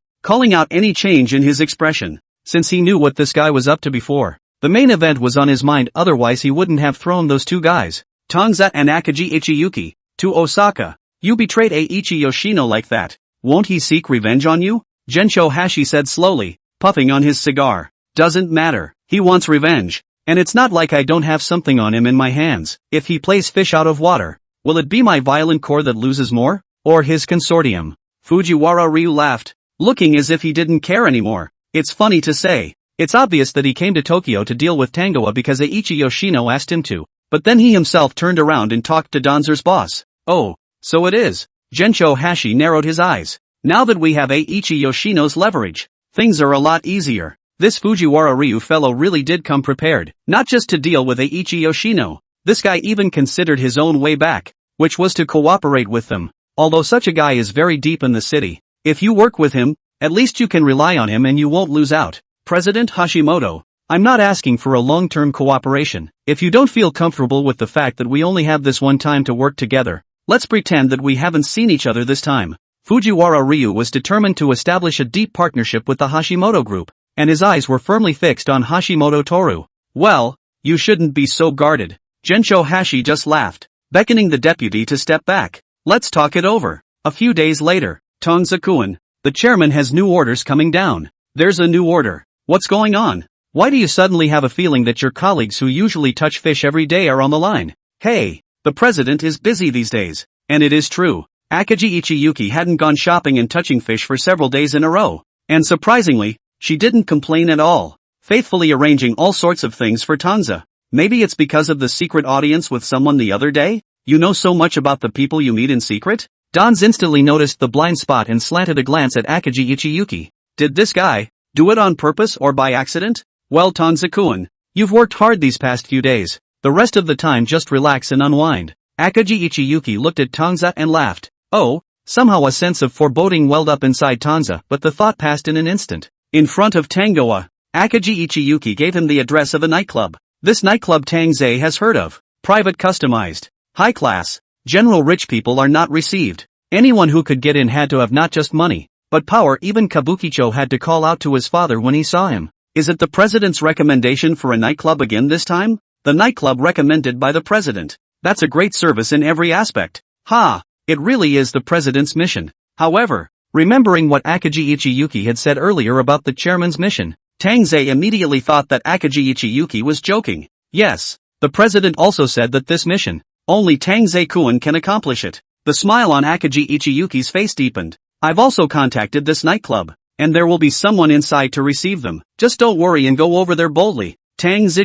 calling out any change in his expression, since he knew what this guy was up to before. The main event was on his mind, otherwise he wouldn't have thrown those two guys, Tang Ze and Akagi Ichiyuki, to Osaka. You betrayed Eiichi Yoshino like that. Won't he seek revenge on you? Gencho Hashi said slowly, puffing on his cigar. Doesn't matter. He wants revenge. And it's not like I don't have something on him in my hands. If he plays fish out of water, will it be my violent core that loses more? Or his consortium? Fujiwara Ryu laughed, looking as if he didn't care anymore. It's funny to say. It's obvious that he came to Tokyo to deal with Tangoa because Eiichi Yoshino asked him to. But then he himself turned around and talked to Danzer's boss. Oh, so it is. Gencho Hashi narrowed his eyes. Now that we have Eiichi Yoshino's leverage, things are a lot easier. This Fujiwara Ryu fellow really did come prepared, not just to deal with Eiichi Yoshino. This guy even considered his own way back, which was to cooperate with them. Although such a guy is very deep in the city, if you work with him, at least you can rely on him and you won't lose out. President Hashimoto, I'm not asking for a long-term cooperation. If you don't feel comfortable with the fact that we only have this one time to work together, let's pretend that we haven't seen each other this time. Fujiwara Ryu was determined to establish a deep partnership with the Hashimoto group, and his eyes were firmly fixed on Hashimoto Toru. Well, you shouldn't be so guarded. Gencho Hashi just laughed, beckoning the deputy to step back. Let's talk it over. A few days later, Tang Ze, the chairman has new orders coming down. There's a new order. What's going on? Why do you suddenly have a feeling that your colleagues who usually touch fish every day are on the line? Hey, the president is busy these days. And it is true. Akagi Ichiyuki hadn't gone shopping and touching fish for several days in a row. And surprisingly, she didn't complain at all, faithfully arranging all sorts of things for Tang Ze. Maybe it's because of the secret audience with someone the other day? You know so much about the people you meet in secret? Danz instantly noticed the blind spot and slanted a glance at Akagi Ichiyuki. Did this guy do it on purpose or by accident? Well, Tang Ze, you've worked hard these past few days. The rest of the time just relax and unwind. Akagi Ichiyuki looked at Tang Ze and laughed. Oh, somehow a sense of foreboding welled up inside Tang Ze, but the thought passed in an instant. In front of Tangoa, Akagi Ichiyuki gave him the address of a nightclub. This nightclub Tang Ze has heard of. Private, customized, high class. General rich people are not received. Anyone who could get in had to have not just money, but power. Even Kabukicho had to call out to his father when he saw him. Is it the president's recommendation for a nightclub again this time? The nightclub recommended by the president. That's a great service in every aspect. Ha! It really is the president's mission. However, remembering what Akagi Ichiyuki had said earlier about the chairman's mission, Tang Ze immediately thought that Akagi Ichiyuki was joking. Yes, the president also said that this mission, only Tang Ze can accomplish it. The smile on Akagi Ichiyuki's face deepened. I've also contacted this nightclub, and there will be someone inside to receive them. Just don't worry and go over there boldly. Tang Ze.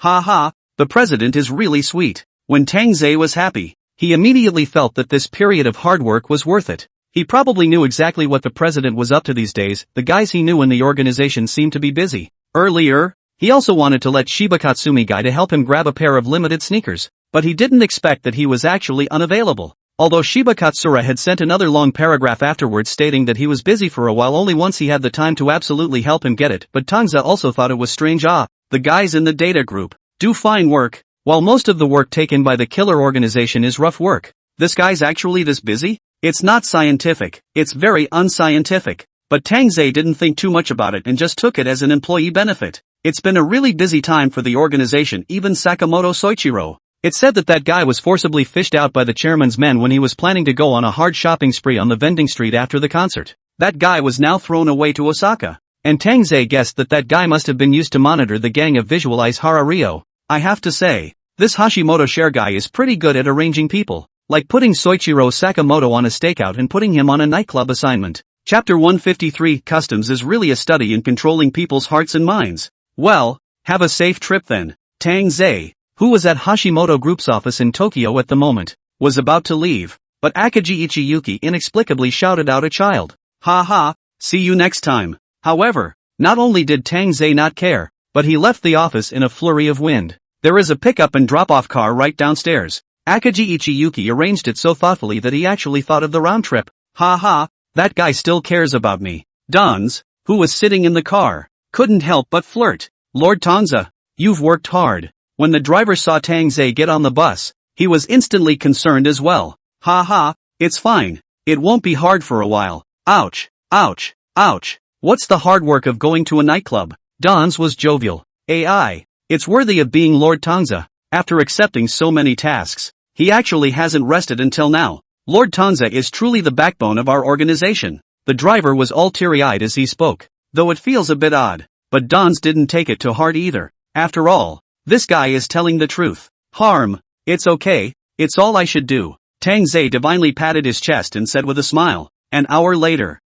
Ha ha, the president is really sweet. When Tang Ze was happy, he immediately felt that this period of hard work was worth it. He probably knew exactly what the president was up to these days. The guys he knew in the organization seemed to be busy. Earlier, he also wanted to let Shiba Katsumi guy to help him grab a pair of limited sneakers, but he didn't expect that he was actually unavailable. Although Shiba Katsura had sent another long paragraph afterwards stating that he was busy for a while only once he had the time to absolutely help him get it, but Tang Ze also thought it was strange. The guys in the data group do fine work, while most of the work taken by the killer organization is rough work. This guy's actually this busy? It's not scientific, it's very unscientific. But Tang Ze didn't think too much about it and just took it as an employee benefit. It's been a really busy time for the organization. Even Sakamoto Soichiro. It said that guy was forcibly fished out by the chairman's men when he was planning to go on a hard shopping spree on the vending street after the concert. That guy was now thrown away to Osaka. And Tang Ze guessed that guy must have been used to monitor the gang of Visualize Hara Rio. I have to say, this Hashimoto share guy is pretty good at arranging people, like putting Soichiro Sakamoto on a stakeout and putting him on a nightclub assignment. Chapter 153 Customs is really a study in controlling people's hearts and minds. Well, have a safe trip then. Tang Ze, who was at Hashimoto Group's office in Tokyo at the moment, was about to leave, but Akaji Ichiyuki inexplicably shouted out a child. Ha ha, see you next time. However, not only did Tang Ze not care, but he left the office in a flurry of wind. There is a pickup and drop-off car right downstairs. Akaji Ichiyuki arranged it so thoughtfully that he actually thought of the round trip. Ha ha, that guy still cares about me. Dans, who was sitting in the car, couldn't help but flirt. Lord Tang Ze, you've worked hard. When the driver saw Tang Ze get on the bus, he was instantly concerned as well. Ha ha, it's fine. It won't be hard for a while. Ouch, ouch, ouch. What's the hard work of going to a nightclub? Dans was jovial. AI, it's worthy of being Lord Tang Ze. After accepting so many tasks, he actually hasn't rested until now. Lord Tang Ze is truly the backbone of our organization. The driver was all teary-eyed as he spoke, though it feels a bit odd. But Dans didn't take it to heart either. After all, this guy is telling the truth. Harm, it's okay, it's all I should do. Tang Ze divinely patted his chest and said with a smile. An hour later.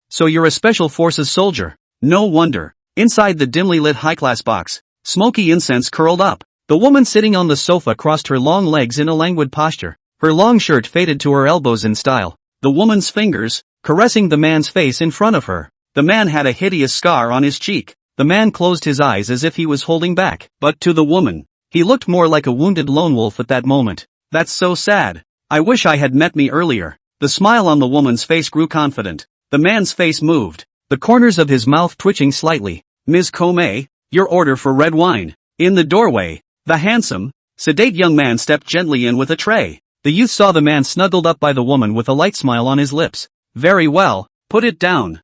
So you're a special forces soldier. No wonder. Inside the dimly lit high-class box, smoky incense curled up. The woman sitting on the sofa crossed her long legs in a languid posture. Her long shirt faded to her elbows in style. The woman's fingers, caressing the man's face in front of her. The man had a hideous scar on his cheek. The man closed his eyes as if he was holding back. But to the woman, he looked more like a wounded lone wolf at that moment. That's so sad. I wish I had met me earlier. The smile on the woman's face grew confident. The man's face moved, the corners of his mouth twitching slightly. Ms. Komei, your order for red wine. In the doorway, the handsome, sedate young man stepped gently in with a tray. The youth saw the man snuggled up by the woman with a light smile on his lips. Very well, put it down.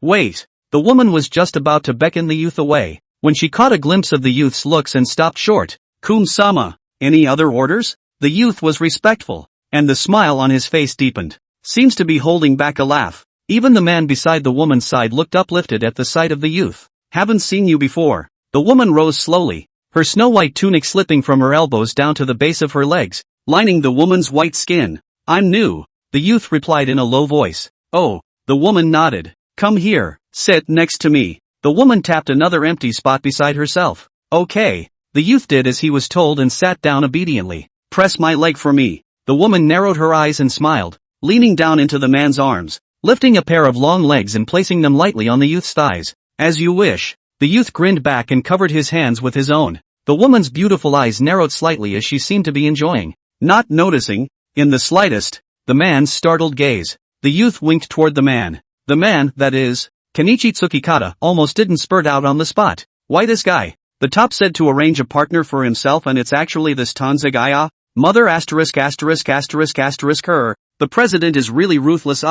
Wait. The woman was just about to beckon the youth away, when she caught a glimpse of the youth's looks and stopped short. Kum-sama, any other orders? The youth was respectful, and the smile on his face deepened. Seems to be holding back a laugh. Even the man beside the woman's side looked uplifted at the sight of the youth. Haven't seen you before. The woman rose slowly, her snow-white tunic slipping from her elbows down to the base of her legs, lining the woman's white skin. I'm new, the youth replied in a low voice. Oh, the woman nodded. Come here, sit next to me. The woman tapped another empty spot beside herself. Okay. The youth did as he was told and sat down obediently. Press my leg for me. The woman narrowed her eyes and smiled, leaning down into the man's arms, lifting a pair of long legs and placing them lightly on the youth's thighs. As you wish. The youth grinned back and covered his hands with his own. The woman's beautiful eyes narrowed slightly as she seemed to be enjoying, not noticing, in the slightest, the man's startled gaze. The youth winked toward the man. The man, that is, Kenichi Tsukikata, almost didn't spurt out on the spot. Why this guy? The top said to arrange a partner for himself and it's actually this Tang Ze guy. Mother her. The president is really ruthless.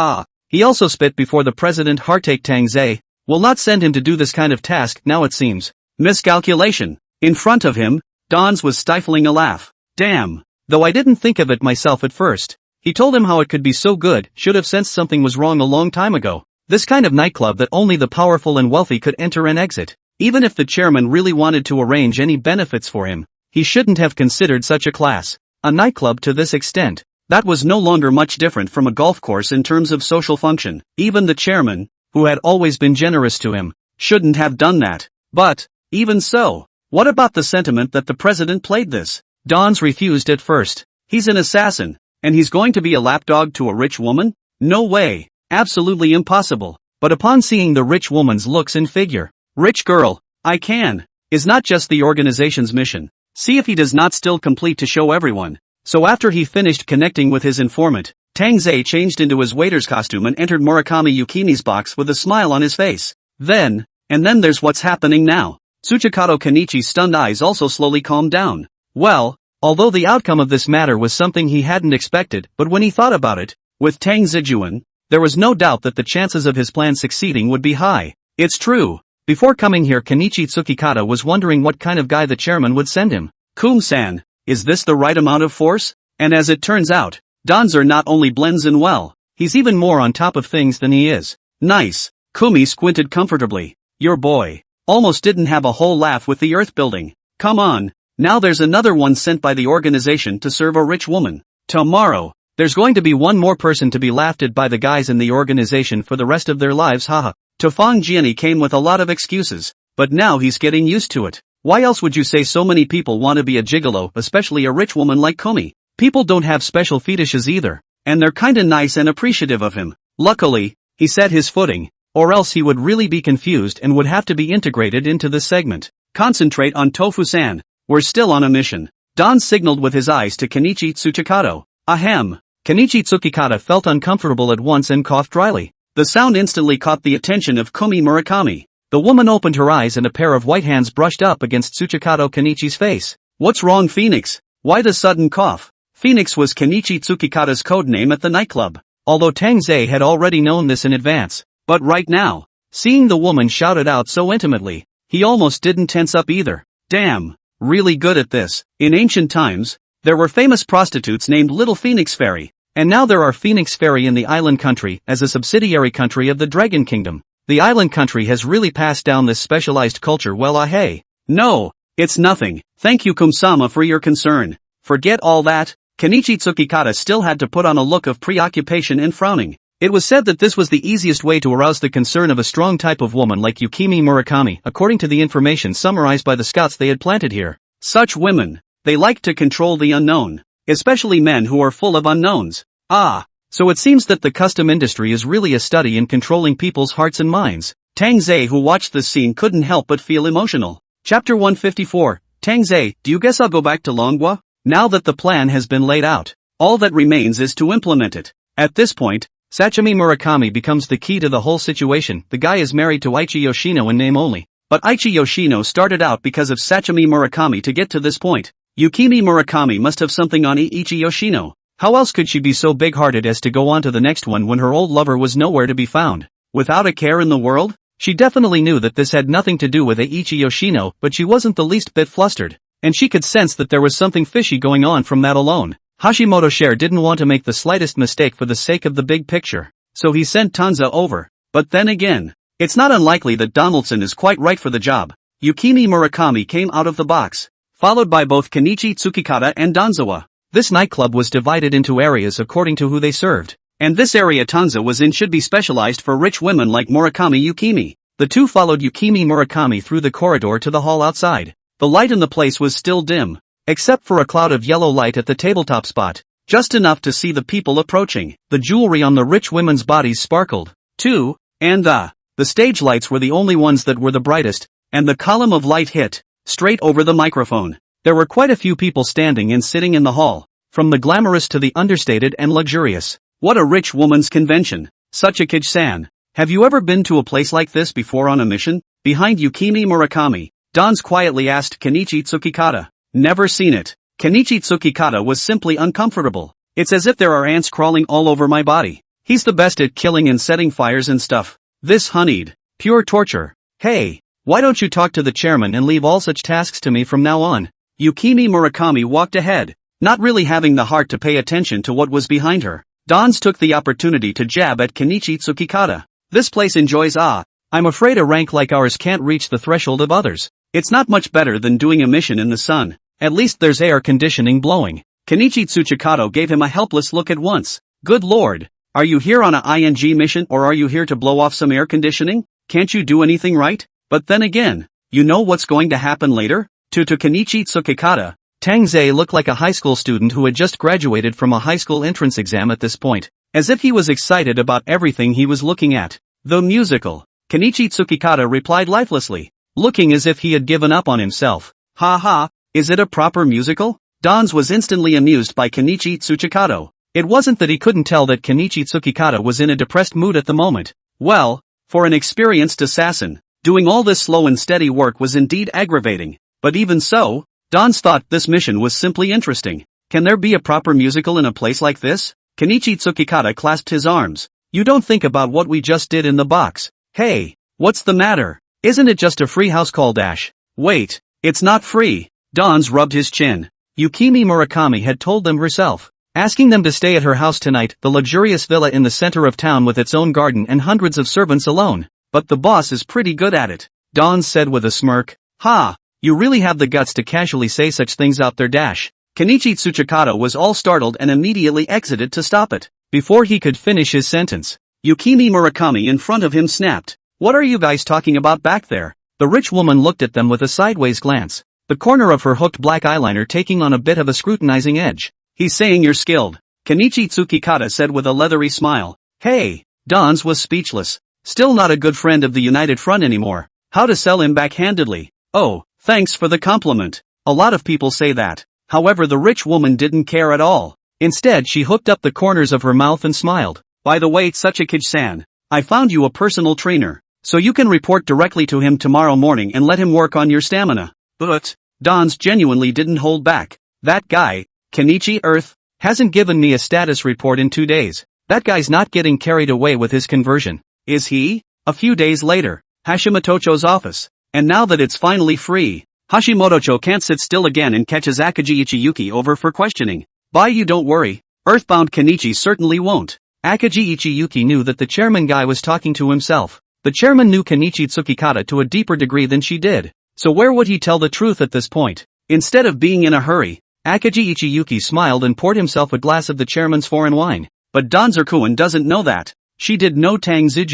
He also spit before the president. Heartache. Tang Ze will not send him to do this kind of task now it seems. Miscalculation. In front of him, Dans was stifling a laugh. Damn. Though I didn't think of it myself at first. He told him how it could be so good, should have sensed something was wrong a long time ago. This kind of nightclub that only the powerful and wealthy could enter and exit. Even if the chairman really wanted to arrange any benefits for him, he shouldn't have considered such a class. A nightclub to this extent. That was no longer much different from a golf course in terms of social function. Even the chairman, who had always been generous to him, shouldn't have done that. But, even so, What about the sentiment that the president played this? Don's refused at first. He's an assassin, and he's going to be a lapdog to a rich woman? No way. Absolutely impossible. But upon seeing the rich woman's looks and figure, rich girl, I can, is not just the organization's mission. See if he does not still complete to show everyone. So after he finished connecting with his informant, Tang Ze changed into his waiter's costume and entered Murakami Yukimi's box with a smile on his face. Then there's what's happening now. Tsuchikado Kenichi's stunned eyes also slowly calmed down. Well, although the outcome of this matter was something he hadn't expected, but when he thought about it, with Tang Zijuan, there was no doubt that the chances of his plan succeeding would be high. It's true. Before coming here, Kenichi Tsukikata was wondering what kind of guy the chairman would send him. Kum-san, is this the right amount of force? And as it turns out, Danzer not only blends in well, he's even more on top of things than he is. Nice. Kumi squinted comfortably. Your boy almost didn't have a whole laugh with the earth building. Come on. Now there's another one sent by the organization to serve a rich woman. Tomorrow, there's going to be one more person to be laughed at by the guys in the organization for the rest of their lives, haha. Tofang Jiani came with a lot of excuses, but now he's getting used to it. Why else would you say so many people want to be a gigolo, especially a rich woman like Kumi? People don't have special fetishes either, and they're kinda nice and appreciative of him. Luckily, he set his footing, or else he would really be confused and would have to be integrated into this segment. Concentrate on Tofu-san. We're still on a mission. Don signaled with his eyes to Kenichi Tsuchikado. Ahem. Kenichi Tsukikata felt uncomfortable at once and coughed dryly. The sound instantly caught the attention of Kumi Murakami. The woman opened her eyes and a pair of white hands brushed up against Tsuchikado Kenichi's face. What's wrong, Phoenix? Why the sudden cough? Phoenix was Kenichi Tsukikata's code name at the nightclub, although Tang Ze had already known this in advance. But right now, seeing the woman shout it out so intimately, he almost didn't tense up either. Damn, really good at this. In ancient times, there were famous prostitutes named Little Phoenix Fairy, and now there are Phoenix Fairy in the island country as a subsidiary country of the Dragon Kingdom. The island country has really passed down this specialized culture well hey. No, it's nothing. Thank you Kum-sama for your concern. Forget all that. Kenichi Tsukikata still had to put on a look of preoccupation and frowning. It was said that this was the easiest way to arouse the concern of a strong type of woman like Yukimi Murakami, according to the information summarized by the scouts they had planted here. Such women, they like to control the unknown, especially men who are full of unknowns. Ah, so it seems that the custom industry is really a study in controlling people's hearts and minds. Tang Ze, who watched this scene, couldn't help but feel emotional. Chapter 154, Tang Ze, do you guess I'll go back to Longwa? Now that the plan has been laid out, all that remains is to implement it. At this point, Sachimi Murakami becomes the key to the whole situation. The guy is married to Aichi Yoshino in name only, but Aichi Yoshino started out because of Sachimi Murakami to get to this point. Yukimi Murakami must have something on Aichi Yoshino. How else could she be so big-hearted as to go on to the next one when her old lover was nowhere to be found? Without a care in the world? She definitely knew that this had nothing to do with Aichi Yoshino, but she wasn't the least bit flustered. And she could sense that there was something fishy going on from that alone. Hashimoto Share didn't want to make the slightest mistake for the sake of the big picture, so he sent Tanza over. But then again, it's not unlikely that Donaldson is quite right for the job. Yukimi Murakami came out of the box, followed by both Kenichi Tsukikata and Danzawa. This nightclub was divided into areas according to who they served, and this area Tanza was in should be specialized for rich women like Murakami Yukimi. The two followed Yukimi Murakami through the corridor to the hall outside. The light in the place was still dim, except for a cloud of yellow light at the tabletop spot, just enough to see the people approaching. The jewelry on the rich women's bodies sparkled, too, and the stage lights were the only ones that were the brightest, and the column of light hit straight over the microphone. There were quite a few people standing and sitting in the hall, from the glamorous to the understated and luxurious. What a rich woman's convention. Sachikage-san, have you ever been to a place like this before on a mission? Behind Yukimi Murakami, Dons quietly asked Kenichi Tsukikata. Never seen it. Kenichi Tsukikata was simply uncomfortable. It's as if there are ants crawling all over my body. He's the best at killing and setting fires and stuff. This honeyed. Pure torture. Hey, why don't you talk to the chairman and leave all such tasks to me from now on? Yukimi Murakami walked ahead, not really having the heart to pay attention to what was behind her. Dons took the opportunity to jab at Kenichi Tsukikata. This place enjoys I'm afraid a rank like ours can't reach the threshold of others. It's not much better than doing a mission in the sun. At least there's air conditioning blowing. Kenichi Tsuchikado gave him a helpless look at once. Good lord, are you here on a ING mission or are you here to blow off some air conditioning? Can't you do anything right? But then again, you know what's going to happen later? To Kenichi Tsukikata, Tang Ze looked like a high school student who had just graduated from a high school entrance exam at this point, as if he was excited about everything he was looking at. The musical. Kenichi Tsukikata replied lifelessly, looking as if he had given up on himself. Ha ha, is it a proper musical? Dans was instantly amused by Kenichi Tsukikata. It wasn't that he couldn't tell that Kenichi Tsukikata was in a depressed mood at the moment. Well, for an experienced assassin, doing all this slow and steady work was indeed aggravating. But even so, Dans thought this mission was simply interesting. Can there be a proper musical in a place like this? Kenichi Tsukikata clasped his arms. You don't think about what we just did in the box. Hey, what's the matter? Isn't it just a free house call dash? Wait, it's not free. Dans rubbed his chin. Yukimi Murakami had told them herself, asking them to stay at her house tonight, the luxurious villa in the center of town with its own garden and hundreds of servants alone. But the boss is pretty good at it. Dans said with a smirk. Ha! You really have the guts to casually say such things out there dash. Kenichi Tsukikata was all startled and immediately exited to stop it. Before he could finish his sentence, Yukimi Murakami in front of him snapped. What are you guys talking about back there? The rich woman looked at them with a sideways glance, the corner of her hooked black eyeliner taking on a bit of a scrutinizing edge. He's saying you're skilled, Kenichi Tsukikata said with a leathery smile. Hey, Dans was speechless. Still not a good friend of the United Front anymore. How to sell him backhandedly? Oh, thanks for the compliment. A lot of people say that. However, the rich woman didn't care at all. Instead, she hooked up the corners of her mouth and smiled. By the way, Tsukikage-san, I found you a personal trainer, so you can report directly to him tomorrow morning and let him work on your stamina. But, Dans genuinely didn't hold back. That guy, Kenichi Earth, hasn't given me a status report in 2 days. That guy's not getting carried away with his conversion, is he? A few days later, Hashimoto's office. And now that it's finally free, Hashimoto can't sit still again and catches Akaji Ichiyuki over for questioning. You don't worry, Earthbound Kenichi certainly won't. Akaji Ichiyuki knew that the chairman guy was talking to himself. The chairman knew Kenichi Tsukikata to a deeper degree than she did. So where would he tell the truth at this point? Instead of being in a hurry, Akaji Ichiyuki smiled and poured himself a glass of the chairman's foreign wine. But Danzurkuan doesn't know that. She did no Tang Ze.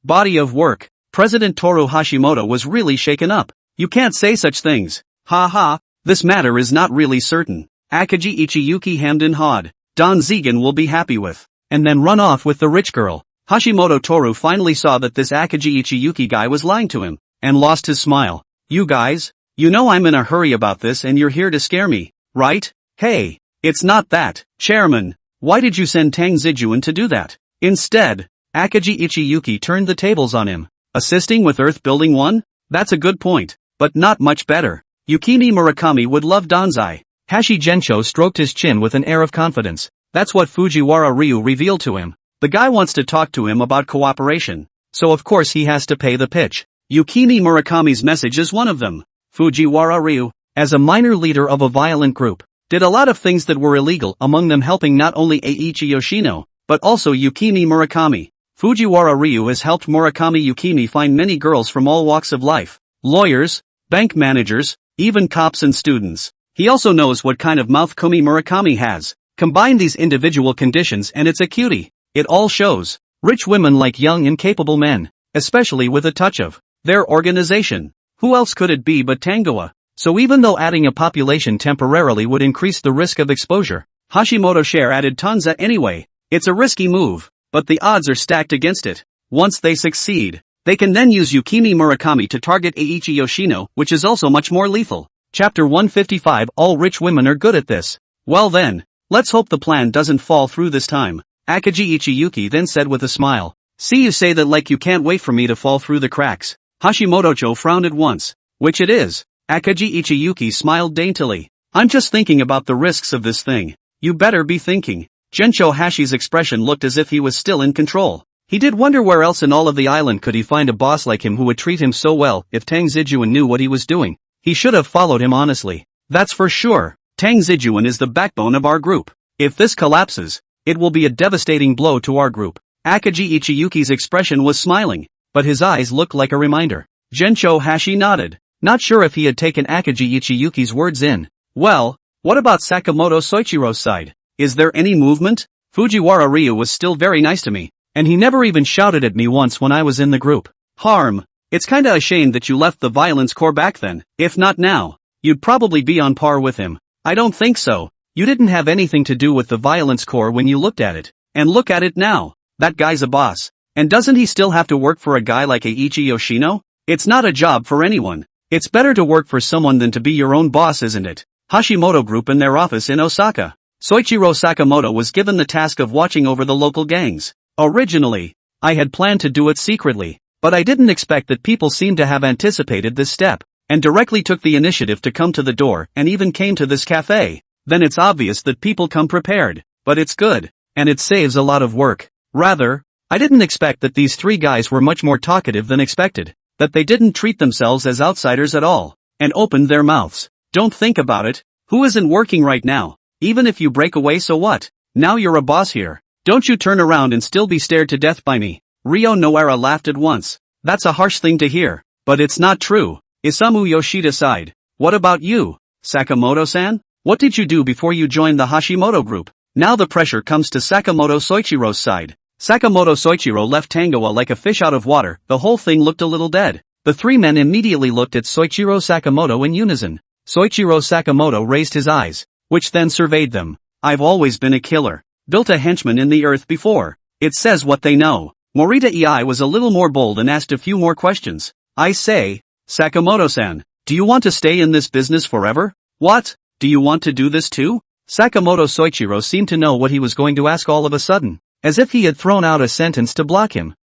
Body of work. President Toru Hashimoto was really shaken up. You can't say such things. Ha ha, this matter is not really certain. Akaji Ichiyuki hemmed and hawed. Don Zegan will be happy with. And then run off with the rich girl. Hashimoto Toru finally saw that this Akaji Ichiyuki guy was lying to him, and lost his smile. You guys, you know I'm in a hurry about this and you're here to scare me, right? Hey, it's not that, Chairman. Why did you send Tang Ze to do that? Instead, Akaji Ichiyuki turned the tables on him. Assisting with Earth Building 1? That's a good point, but not much better. Yukimi Murakami would love Danzai. Hashi Gensho stroked his chin with an air of confidence. That's what Fujiwara Ryu revealed to him. The guy wants to talk to him about cooperation, so of course he has to pay the pitch. Yukimi Murakami's message is one of them. Fujiwara Ryu, as a minor leader of a violent group, did a lot of things that were illegal, among them helping not only Eiichi Yoshino, but also Yukimi Murakami. Fujiwara Ryu has helped Murakami Yukimi find many girls from all walks of life. Lawyers, bank managers, even cops and students. He also knows what kind of mouth Kumi Murakami has. Combine these individual conditions and it's a cutie. It all shows. Rich women like young and capable men, especially with a touch of their organization. Who else could it be but Tangoa? So even though adding a population temporarily would increase the risk of exposure, Hashimoto share added Tanza anyway. It's a risky move, but the odds are stacked against it. Once they succeed, they can then use Yukimi Murakami to target Eiichi Yoshino, which is also much more lethal. Chapter 155. All rich women are good at this. Well then, let's hope the plan doesn't fall through this time. Akaji Ichiyuki then said with a smile. See, you say that like you can't wait for me to fall through the cracks. Hashimoto frowned at once. Which it is. Akaji Ichiyuki smiled daintily. I'm just thinking about the risks of this thing. You better be thinking. Gensho Hashi's expression looked as if he was still in control. He did wonder where else in all of the island could he find a boss like him who would treat him so well. If Tang Ze knew what he was doing, he should have followed him honestly. That's for sure. Tang Ze is the backbone of our group. If this collapses, it will be a devastating blow to our group. Akaji Ichiyuki's expression was smiling, but his eyes looked like a reminder. Gensho Hashi nodded, not sure if he had taken Akaji Ichiyuki's words in. Well, what about Sakamoto Soichiro's side? Is there any movement? Fujiwara Ryu was still very nice to me, and he never even shouted at me once when I was in the group. Harm. It's kinda a shame that you left the violence corps back then. If not now, you'd probably be on par with him. I don't think so. You didn't have anything to do with the violence core when you looked at it. And look at it now. That guy's a boss. And doesn't he still have to work for a guy like Eiichi Yoshino? It's not a job for anyone. It's better to work for someone than to be your own boss, isn't it? Hashimoto Group in their office in Osaka. Soichiro Sakamoto was given the task of watching over the local gangs. Originally, I had planned to do it secretly, but I didn't expect that people seemed to have anticipated this step, and directly took the initiative to come to the door and even came to this cafe. Then it's obvious that people come prepared, but it's good, and it saves a lot of work. Rather, I didn't expect that these three guys were much more talkative than expected, that they didn't treat themselves as outsiders at all, and opened their mouths. Don't think about it. Who isn't working right now? Even if you break away, so what? Now you're a boss here. Don't you turn around and still be stared to death by me. Ryo Noara laughed at once. That's a harsh thing to hear, but it's not true. Isamu Yoshida sighed. What about you, Sakamoto-san? What did you do before you joined the Hashimoto group? Now the pressure comes to Sakamoto Soichiro's side. Sakamoto Soichiro left Tangoa like a fish out of water. The whole thing looked a little dead. The three men immediately looked at Soichiro Sakamoto in unison. Soichiro Sakamoto raised his eyes, which then surveyed them. I've always been a killer. Built a henchman in the earth before. It says what they know. Morita Ei was a little more bold and asked a few more questions. I say, Sakamoto-san, do you want to stay in this business forever? What? Do you want to do this too? Sakamoto Soichiro seemed to know what he was going to ask all of a sudden, as if he had thrown out a sentence to block him.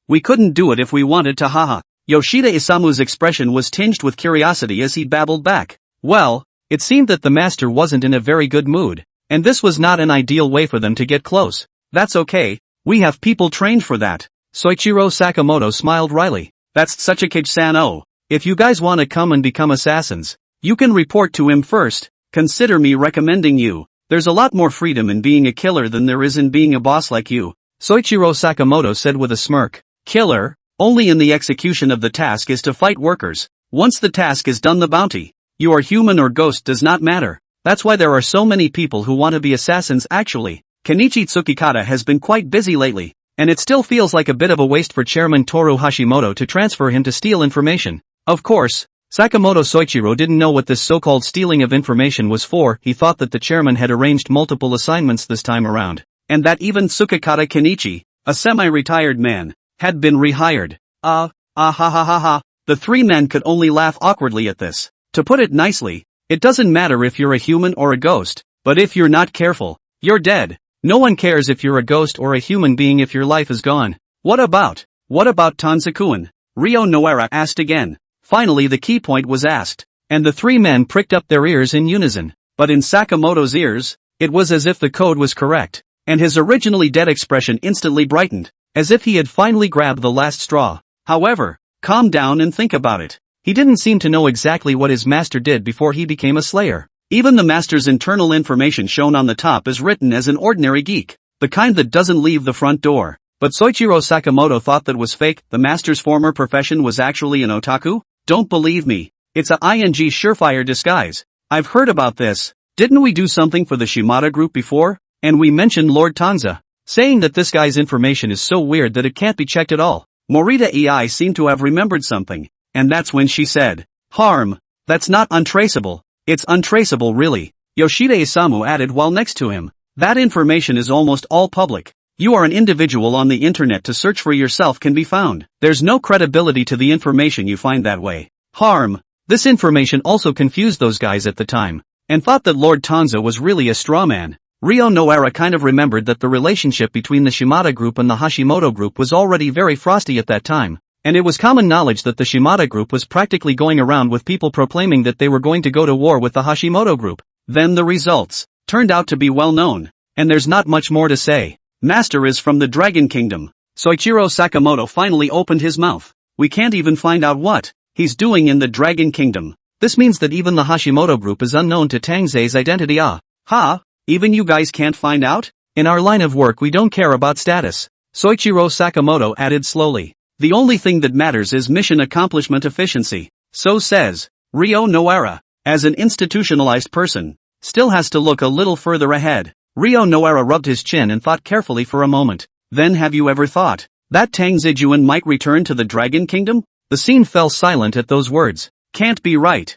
We couldn't do it if we wanted to, haha. Yoshida Isamu's expression was tinged with curiosity as he babbled back. Well, it seemed that the master wasn't in a very good mood, and this was not an ideal way for them to get close. That's okay, we have people trained for that. Soichiro Sakamoto smiled wryly. That's Tsuchikage-san. Oh, if you guys want to come and become assassins, you can report to him first. Consider me recommending you. There's a lot more freedom in being a killer than there is in being a boss like you. Soichiro Sakamoto said with a smirk. Killer? Only in the execution of the task is to fight workers. Once the task is done, the bounty, you are human or ghost, does not matter. That's why there are so many people who want to be assassins actually. Kenichi Tsukikata has been quite busy lately, and it still feels like a bit of a waste for Chairman Toru Hashimoto to transfer him to steal information. Of course, Sakamoto Soichiro didn't know what this so-called stealing of information was for. He thought that the chairman had arranged multiple assignments this time around, and that even Tsukikata Kenichi, a semi-retired man, had been rehired. Ha ha ha ha. The three men could only laugh awkwardly at this. To put it nicely, it doesn't matter if you're a human or a ghost, but if you're not careful, you're dead. No one cares if you're a ghost or a human being if your life is gone. What about Tanzakuin? Ryo Noara asked again. Finally the key point was asked, and the three men pricked up their ears in unison. But in Sakamoto's ears, it was as if the code was correct, and his originally dead expression instantly brightened, as if he had finally grabbed the last straw. However, calm down and think about it. He didn't seem to know exactly what his master did before he became a slayer. Even the master's internal information shown on the top is written as an ordinary geek, the kind that doesn't leave the front door. But Soichiro Sakamoto thought that was fake. The master's former profession was actually an otaku? Don't believe me. It's a surefire disguise. I've heard about this. Didn't we do something for the Shimada group before? And we mentioned Lord Tang Ze, saying that this guy's information is so weird that it can't be checked at all. Morita Ei seemed to have remembered something, and that's when she said, Harm. That's not untraceable. It's untraceable really. Yoshida Isamu added while next to him. That information is almost all public. You are an individual on the internet, to search for yourself can be found. There's no credibility to the information you find that way. Harm. This information also confused those guys at the time, and thought that Lord Tang Ze was really a straw man. Ryo Noara kind of remembered that the relationship between the Shimada group and the Hashimoto group was already very frosty at that time, and it was common knowledge that the Shimada group was practically going around with people proclaiming that they were going to go to war with the Hashimoto group. Then the results turned out to be well known, and there's not much more to say. Master is from the Dragon Kingdom. Soichiro Sakamoto finally opened his mouth. We can't even find out what he's doing in the Dragon Kingdom. This means that even the Hashimoto group is unknown to Tang Ze's identity. Even you guys can't find out? In our line of work we don't care about status. Soichiro Sakamoto added slowly. The only thing that matters is mission accomplishment efficiency. So says Ryo Noara. As an institutionalized person, still has to look a little further ahead. Ryo Noara rubbed his chin and thought carefully for a moment. Then have you ever thought that Tang Ze might return to the Dragon Kingdom? The scene fell silent at those words. Can't be right.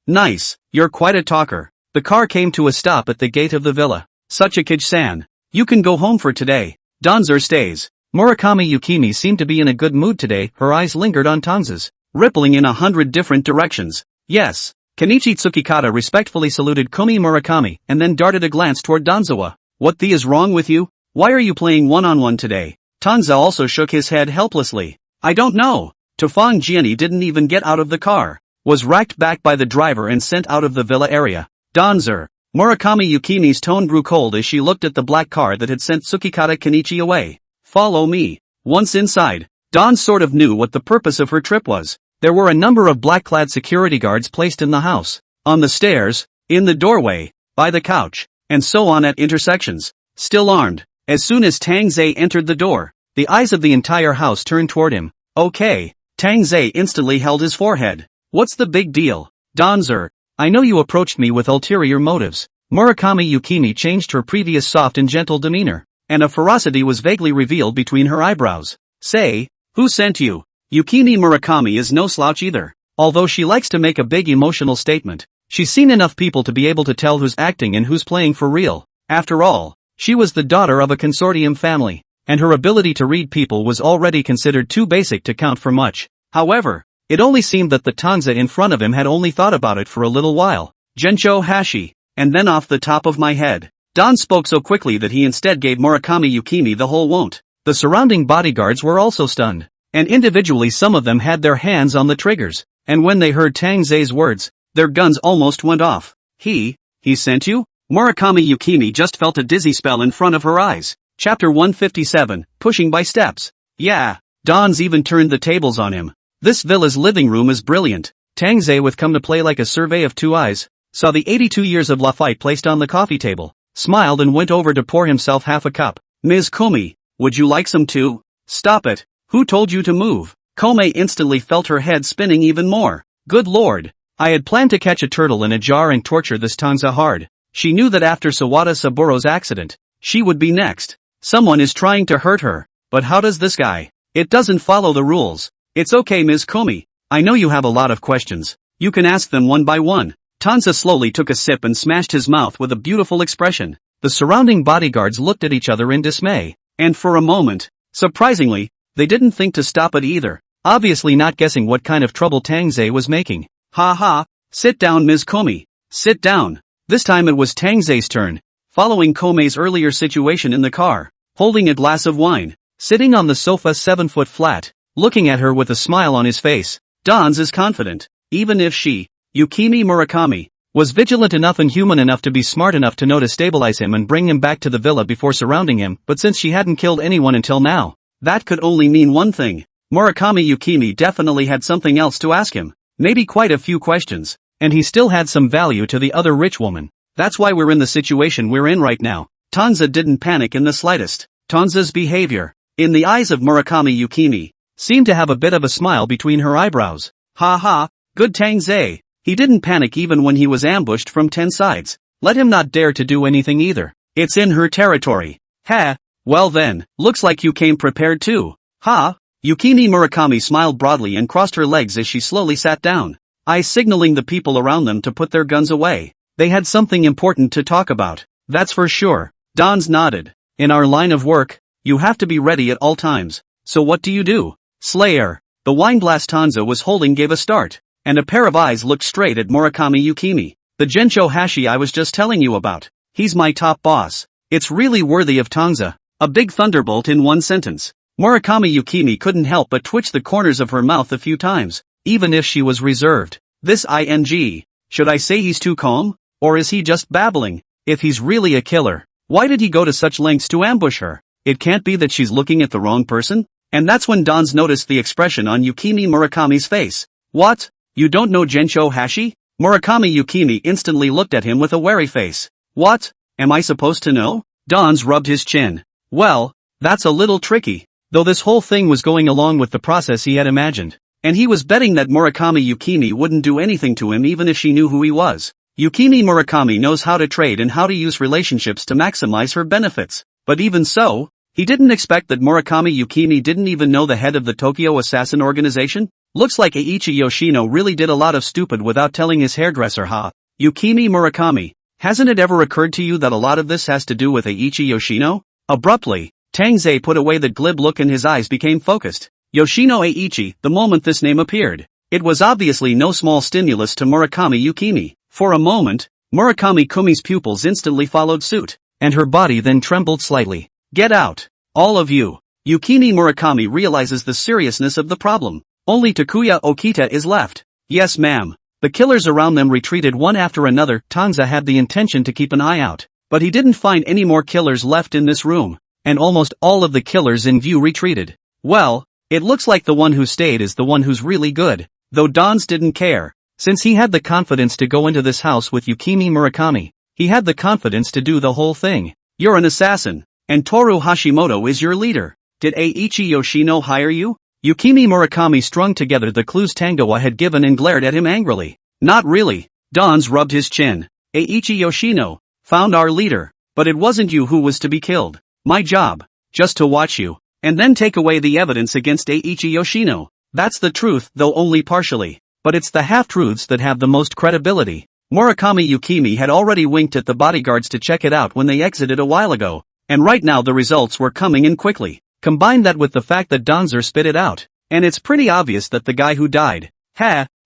Nice, you're quite a talker. The car came to a stop at the gate of the villa. Sachikage-san. You can go home for today. Danzer stays. Murakami Yukimi seemed to be in a good mood today, her eyes lingered on Tangze's, rippling in 100 different directions. Yes. Kenichi Tsukikata respectfully saluted Komi Murakami and then darted a glance toward Danzawa. What the is wrong with you? Why are you playing one-on-one today? Tanza also shook his head helplessly. I don't know. Tofang Jiani didn't even get out of the car. Was racked back by the driver and sent out of the villa area. Danzer. Murakami Yukimi's tone grew cold as she looked at the black car that had sent Tsukikata Kenichi away. Follow me. Once inside, Dawn sort of knew what the purpose of her trip was. There were a number of black-clad security guards placed in the house, on the stairs, in the doorway, by the couch, and so on at intersections, still armed. As soon as Tang Ze entered the door, the eyes of the entire house turned toward him. Okay. Tang Ze instantly held his forehead. What's the big deal? Danzer. I know you approached me with ulterior motives. Murakami Yukimi changed her previous soft and gentle demeanor, and a ferocity was vaguely revealed between her eyebrows. Say, who sent you? Yukimi Murakami is no slouch either. Although she likes to make a big emotional statement, she's seen enough people to be able to tell who's acting and who's playing for real. After all, she was the daughter of a consortium family, and her ability to read people was already considered too basic to count for much. However, it only seemed that the Tangze in front of him had only thought about it for a little while. Gencho Hashi, and then off the top of my head. Don spoke so quickly that he instead gave Murakami Yukimi the whole won't. The surrounding bodyguards were also stunned, and individually some of them had their hands on the triggers, and when they heard Tang Ze's words, their guns almost went off. He sent you? Murakami Yukimi just felt a dizzy spell in front of her eyes. Chapter 157, Pushing by Steps. Yeah, Don's even turned the tables on him. This villa's living room is brilliant. Tang Ze with come to play like a survey of two eyes, saw the 82 years of Lafite placed on the coffee table, smiled and went over to pour himself half a cup. Ms. Komi, would you like some too? Stop it. Who told you to move? Komi instantly felt her head spinning even more. Good lord. I had planned to catch a turtle in a jar and torture this Tangza hard. She knew that after Sawada Saburo's accident, she would be next. Someone is trying to hurt her, but how does this guy? It doesn't follow the rules. It's okay Ms. Komi, I know you have a lot of questions. You can ask them one by one. Tanza slowly took a sip and smashed his mouth with a beautiful expression. The surrounding bodyguards looked at each other in dismay, and for a moment, surprisingly, they didn't think to stop it either, obviously not guessing what kind of trouble Tang Ze was making. Ha ha, sit down Ms. Komi, sit down. This time it was Tang Ze's turn, following Komi's earlier situation in the car, holding a glass of wine, sitting on the sofa 7 foot flat, looking at her with a smile on his face. Don's is confident, even if she, Yukimi Murakami, was vigilant enough and human enough to be smart enough to know to stabilize him and bring him back to the villa before surrounding him, but since she hadn't killed anyone until now, that could only mean one thing. Murakami Yukimi definitely had something else to ask him, maybe quite a few questions, and he still had some value to the other rich woman. That's why we're in the situation we're in right now. Tanza didn't panic in the slightest. Tanza's behavior, in the eyes of Murakami Yukimi, seemed to have a bit of a smile between her eyebrows. Ha ha, good Tang Ze. He didn't panic even when he was ambushed from 10 sides. Let him not dare to do anything either. It's in her territory. Ha, well then, looks like you came prepared too. Ha, Yukimi Murakami smiled broadly and crossed her legs as she slowly sat down, eyes signaling the people around them to put their guns away. They had something important to talk about, that's for sure. Don's nodded. In our line of work, you have to be ready at all times. So what do? Slayer. The wine glass Tanza was holding gave a start, and a pair of eyes looked straight at Murakami Yukimi. The Gencho Hashi I was just telling you about. He's my top boss. It's really worthy of Tanza. A big thunderbolt in one sentence. Murakami Yukimi couldn't help but twitch the corners of her mouth a few times, even if she was reserved. This ing. Should I say he's too calm? Or is he just babbling? If he's really a killer, why did he go to such lengths to ambush her? It can't be that she's looking at the wrong person? And that's when Don's noticed the expression on Yukimi Murakami's face. What? You don't know Gencho Hashi? Murakami Yukimi instantly looked at him with a wary face. What? Am I supposed to know? Don's rubbed his chin. Well, that's a little tricky. Though this whole thing was going along with the process he had imagined. And he was betting that Murakami Yukimi wouldn't do anything to him even if she knew who he was. Yukimi Murakami knows how to trade and how to use relationships to maximize her benefits. But even so, he didn't expect that Murakami Yukimi didn't even know the head of the Tokyo assassin organization. Looks like Eiichi Yoshino really did a lot of stupid without telling his hairdresser, huh? Yukimi Murakami, hasn't it ever occurred to you that a lot of this has to do with Eiichi Yoshino? Abruptly, Tang Ze put away the glib look and his eyes became focused. Yoshino Eiichi, the moment this name appeared. It was obviously no small stimulus to Murakami Yukimi. For a moment, Murakami Kumi's pupils instantly followed suit, and her body then trembled slightly. Get out! All of you! Yukimi Murakami realizes the seriousness of the problem. Only Takuya Okita is left. Yes ma'am. The killers around them retreated one after another. Tang Ze had the intention to keep an eye out, but he didn't find any more killers left in this room, and almost all of the killers in view retreated. Well, it looks like the one who stayed is the one who's really good, though Dons didn't care. Since he had the confidence to go into this house with Yukimi Murakami, he had the confidence to do the whole thing. You're an assassin, and Toru Hashimoto is your leader. Did Eiichi Yoshino hire you? Yukimi Murakami strung together the clues Tangoa had given and glared at him angrily. Not really. Dons rubbed his chin. Eiichi Yoshino found our leader, but it wasn't you who was to be killed. My job, just to watch you, and then take away the evidence against Eiichi Yoshino. That's the truth, though only partially. But it's the half-truths that have the most credibility. Murakami Yukimi had already winked at the bodyguards to check it out when they exited a while ago, and right now the results were coming in quickly. Combine that with the fact that Donzer spit it out, and it's pretty obvious that the guy who died.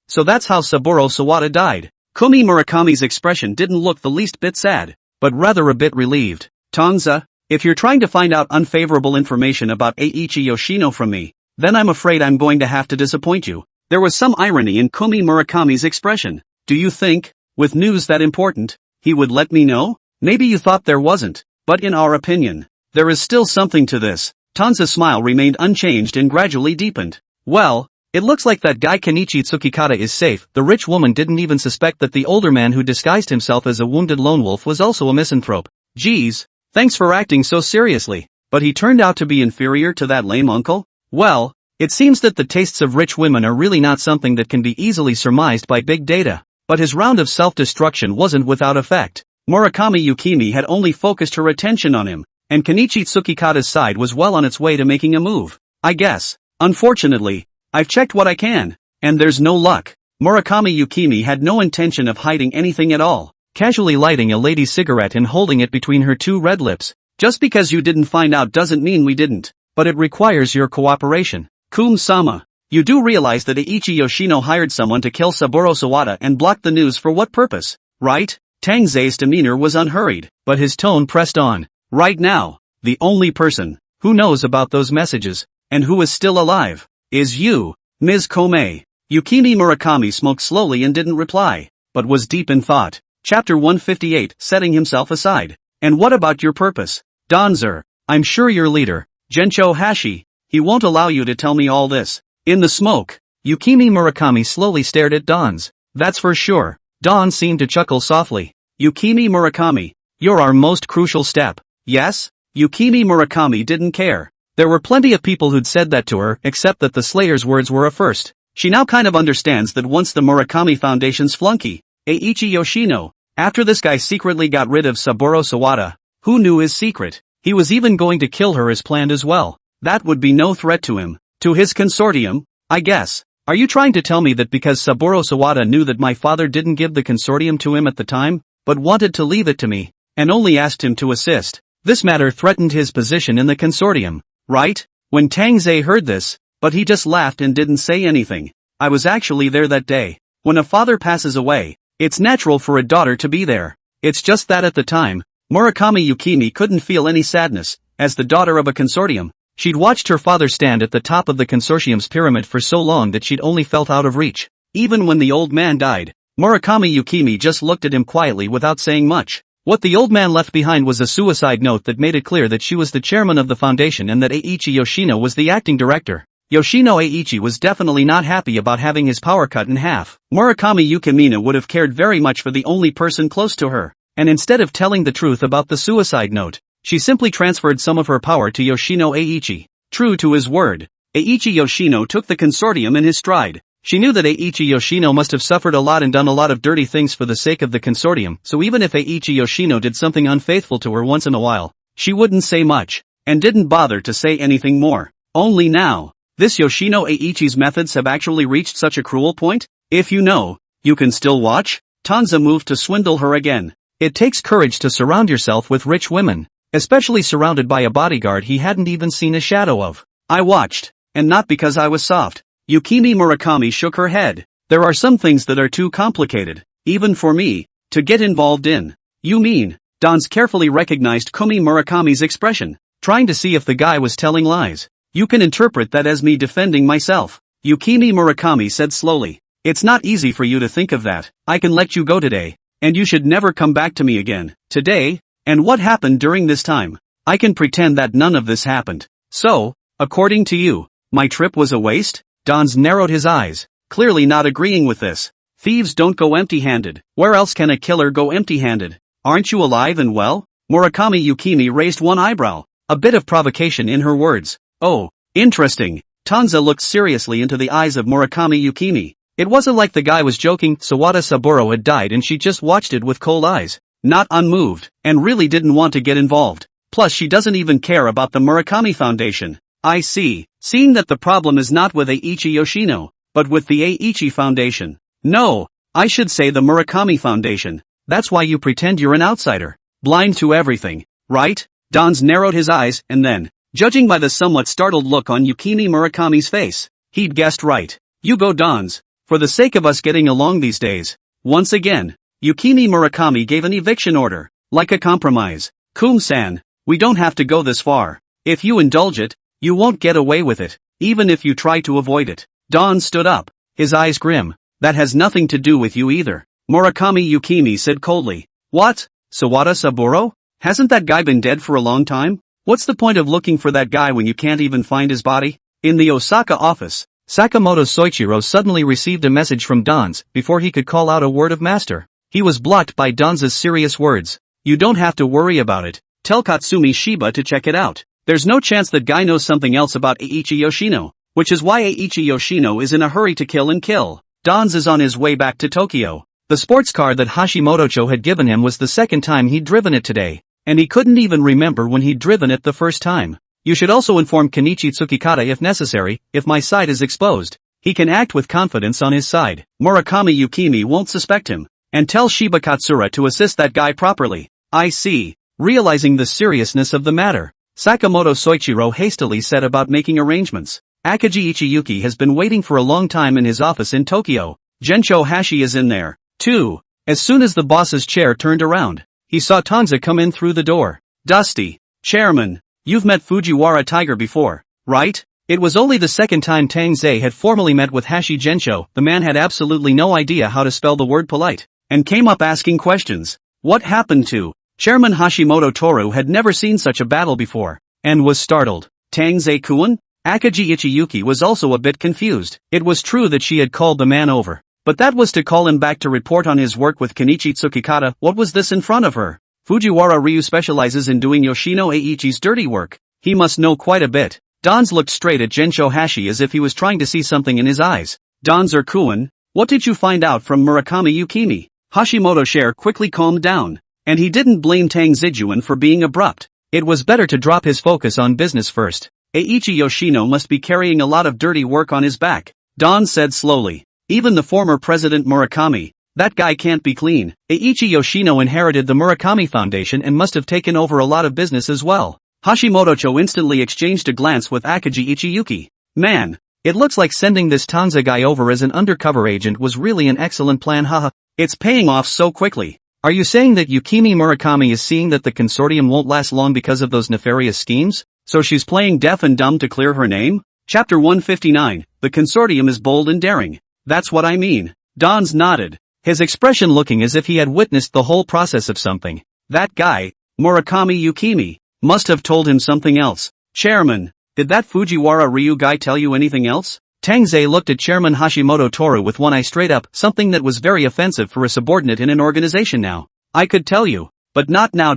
So that's how Saburo Sawada died. Kumi Murakami's expression didn't look the least bit sad, but rather a bit relieved. Tang Ze, if you're trying to find out unfavorable information about Eiichi Yoshino from me, then I'm afraid I'm going to have to disappoint you. There was some irony in Kumi Murakami's expression. Do you think, with news that important, he would let me know? Maybe you thought there wasn't, but in our opinion, there is still something to this. Tang Ze's smile remained unchanged and gradually deepened. Well, it looks like that guy Kenichi Tsukikata is safe. The rich woman didn't even suspect that the older man who disguised himself as a wounded lone wolf was also a misanthrope. Geez, thanks for acting so seriously. But he turned out to be inferior to that lame uncle? Well, it seems that the tastes of rich women are really not something that can be easily surmised by big data. But his round of self-destruction wasn't without effect. Murakami Yukimi had only focused her attention on him, and Kenichi Tsukikata's side was well on its way to making a move. I guess. Unfortunately, I've checked what I can, and there's no luck. Murakami Yukimi had no intention of hiding anything at all, casually lighting a lady's cigarette and holding it between her two red lips. Just because you didn't find out doesn't mean we didn't, but it requires your cooperation. Kum-sama, you do realize that Eiichi Yoshino hired someone to kill Saburo Sawada and blocked the news for what purpose, right? Tang Ze's demeanor was unhurried, but his tone pressed on. Right now, the only person who knows about those messages, and who is still alive, is you, Ms. Komei. Yukimi Murakami smoked slowly and didn't reply, but was deep in thought. Chapter 158, setting himself aside. And what about your purpose? Donzer, I'm sure your leader, Gencho Hashi, he won't allow you to tell me all this. In the smoke, Yukimi Murakami slowly stared at Donz. That's for sure. Don seemed to chuckle softly. Yukimi Murakami, you're our most crucial step. Yes? Yukimi Murakami didn't care. There were plenty of people who'd said that to her, except that the Slayer's words were a first. She now kind of understands that once the Murakami Foundation's flunky, Eiichi Yoshino, after this guy secretly got rid of Saburo Sawada, who knew his secret? He was even going to kill her as planned as well. That would be no threat to him. To his consortium, I guess. Are you trying to tell me that because Saburo Sawada knew that my father didn't give the consortium to him at the time, but wanted to leave it to me, and only asked him to assist, this matter threatened his position in the consortium, right? When Tang Ze heard this, but he just laughed and didn't say anything. I was actually there that day. When a father passes away, it's natural for a daughter to be there. It's just that at the time, Murakami Yukimi couldn't feel any sadness. As the daughter of a consortium, she'd watched her father stand at the top of the consortium's pyramid for so long that she'd only felt out of reach. Even when the old man died, Murakami Yukimi just looked at him quietly without saying much. What the old man left behind was a suicide note that made it clear that she was the chairman of the foundation and that Eiichi Yoshino was the acting director. Yoshino Eiichi was definitely not happy about having his power cut in half. Murakami Yukimina would have cared very much for the only person close to her, and instead of telling the truth about the suicide note, she simply transferred some of her power to Yoshino Eiichi. True to his word, Eiichi Yoshino took the consortium in his stride. She knew that Eiichi Yoshino must have suffered a lot and done a lot of dirty things for the sake of the consortium, so even if Eiichi Yoshino did something unfaithful to her once in a while, she wouldn't say much, and didn't bother to say anything more. Only now, This Yoshino Eiichi's methods have actually reached such a cruel point? If you know, you can still watch? Tang Ze moved to swindle her again. It takes courage to surround yourself with rich women, especially surrounded by a bodyguard he hadn't even seen a shadow of. I watched, and not because I was soft. Yukimi Murakami shook her head. There are some things that are too complicated, even for me, to get involved in. You mean? Dan's carefully recognized Kumi Murakami's expression, trying to see if the guy was telling lies. You can interpret that as me defending myself. Yukimi Murakami said slowly. It's not easy for you to think of that. I can let you go today, and you should never come back to me again. Today? And what happened during this time? I can pretend that none of this happened. So, according to you, my trip was a waste? Dan's narrowed his eyes, clearly not agreeing with this. Thieves don't go empty-handed. Where else can a killer go empty-handed? Aren't you alive and well? Murakami Yukimi raised one eyebrow, a bit of provocation in her words. Oh, interesting. Tang Ze looked seriously into the eyes of Murakami Yukimi. It wasn't like the guy was joking. Sawada Saburo had died and she just watched it with cold eyes, not unmoved, and really didn't want to get involved. Plus she doesn't even care about the Murakami Foundation. I see. Seeing that the problem is not with Eiichi Yoshino, but with the Eiichi Foundation. No, I should say the Murakami Foundation. That's why you pretend you're an outsider. Blind to everything, right? Dan's narrowed his eyes, and then, judging by the somewhat startled look on Yukimi Murakami's face, he'd guessed right. You go Dans. For the sake of us getting along these days. Once again, Yukimi Murakami gave an eviction order, like a compromise. Kum-san, we don't have to go this far. If you indulge it, you won't get away with it, even if you try to avoid it. Don stood up, his eyes grim. That has nothing to do with you either. Murakami Yukimi said coldly. What? Sawada Saburo? Hasn't that guy been dead for a long time? What's the point of looking for that guy when you can't even find his body? In the Osaka office, Sakamoto Soichiro suddenly received a message from Dan's before he could call out a word of master. He was blocked by Dan's serious words. You don't have to worry about it. Tell Katsumi Shiba to check it out. There's no chance that guy knows something else about Eiichi Yoshino, which is why Eiichi Yoshino is in a hurry to kill and kill. Dan's is on his way back to Tokyo. The sports car that Hashimoto had given him was the second time he'd driven it today, and he couldn't even remember when he'd driven it the first time. You should also inform Kenichi Tsukikata if necessary, if my side is exposed. He can act with confidence on his side. Murakami Yukimi won't suspect him. And tell Shiba Katsura to assist that guy properly. I see. Realizing the seriousness of the matter, Sakamoto Soichiro hastily set about making arrangements. Akagi Ichiyuki has been waiting for a long time in his office in Tokyo. Gencho Hashi is in there, too. As soon as the boss's chair turned around, he saw Tang Ze come in through the door. Dusty. Chairman. You've met Fujiwara Tiger before, right? It was only the second time Tang Ze had formally met with Hashi Gensho. The man had absolutely no idea how to spell the word polite, and came up asking questions. What happened to? Chairman Hashimoto Toru had never seen such a battle before, and was startled. Tang Ze-kun? Akagi Ichiyuki was also a bit confused. It was true that she had called the man over, but that was to call him back to report on his work with Kenichi Tsukikata. What was this in front of her? Fujiwara Ryu specializes in doing Yoshino Eiichi's dirty work. He must know quite a bit. Dan's looked straight at Gensho Hashi as if he was trying to see something in his eyes. Dan's-kun, what did you find out from Murakami Yukimi? Hashimoto Share quickly calmed down, and he didn't blame Tang Zijuan for being abrupt. It was better to drop his focus on business first. Eiichi Yoshino must be carrying a lot of dirty work on his back. Dan said slowly. Even the former president Murakami. That guy can't be clean. Eiichi Yoshino inherited the Murakami Foundation and must have taken over a lot of business as well. Hashimoto instantly exchanged a glance with Akagi Ichiyuki. Man, it looks like sending this Tang Ze guy over as an undercover agent was really an excellent plan. Haha, it's paying off so quickly. Are you saying that Yukimi Murakami is seeing that the consortium won't last long because of those nefarious schemes? So she's playing deaf and dumb to clear her name? Chapter 159, the consortium is bold and daring. That's what I mean. Dans nodded, his expression looking as if he had witnessed the whole process of something. That guy, Murakami Yukimi, must have told him something else. Chairman, did that Fujiwara Ryu guy tell you anything else? Tang Ze looked at Chairman Hashimoto Toru with one eye straight up, something that was very offensive for a subordinate in an organization now. I could tell you, but not now.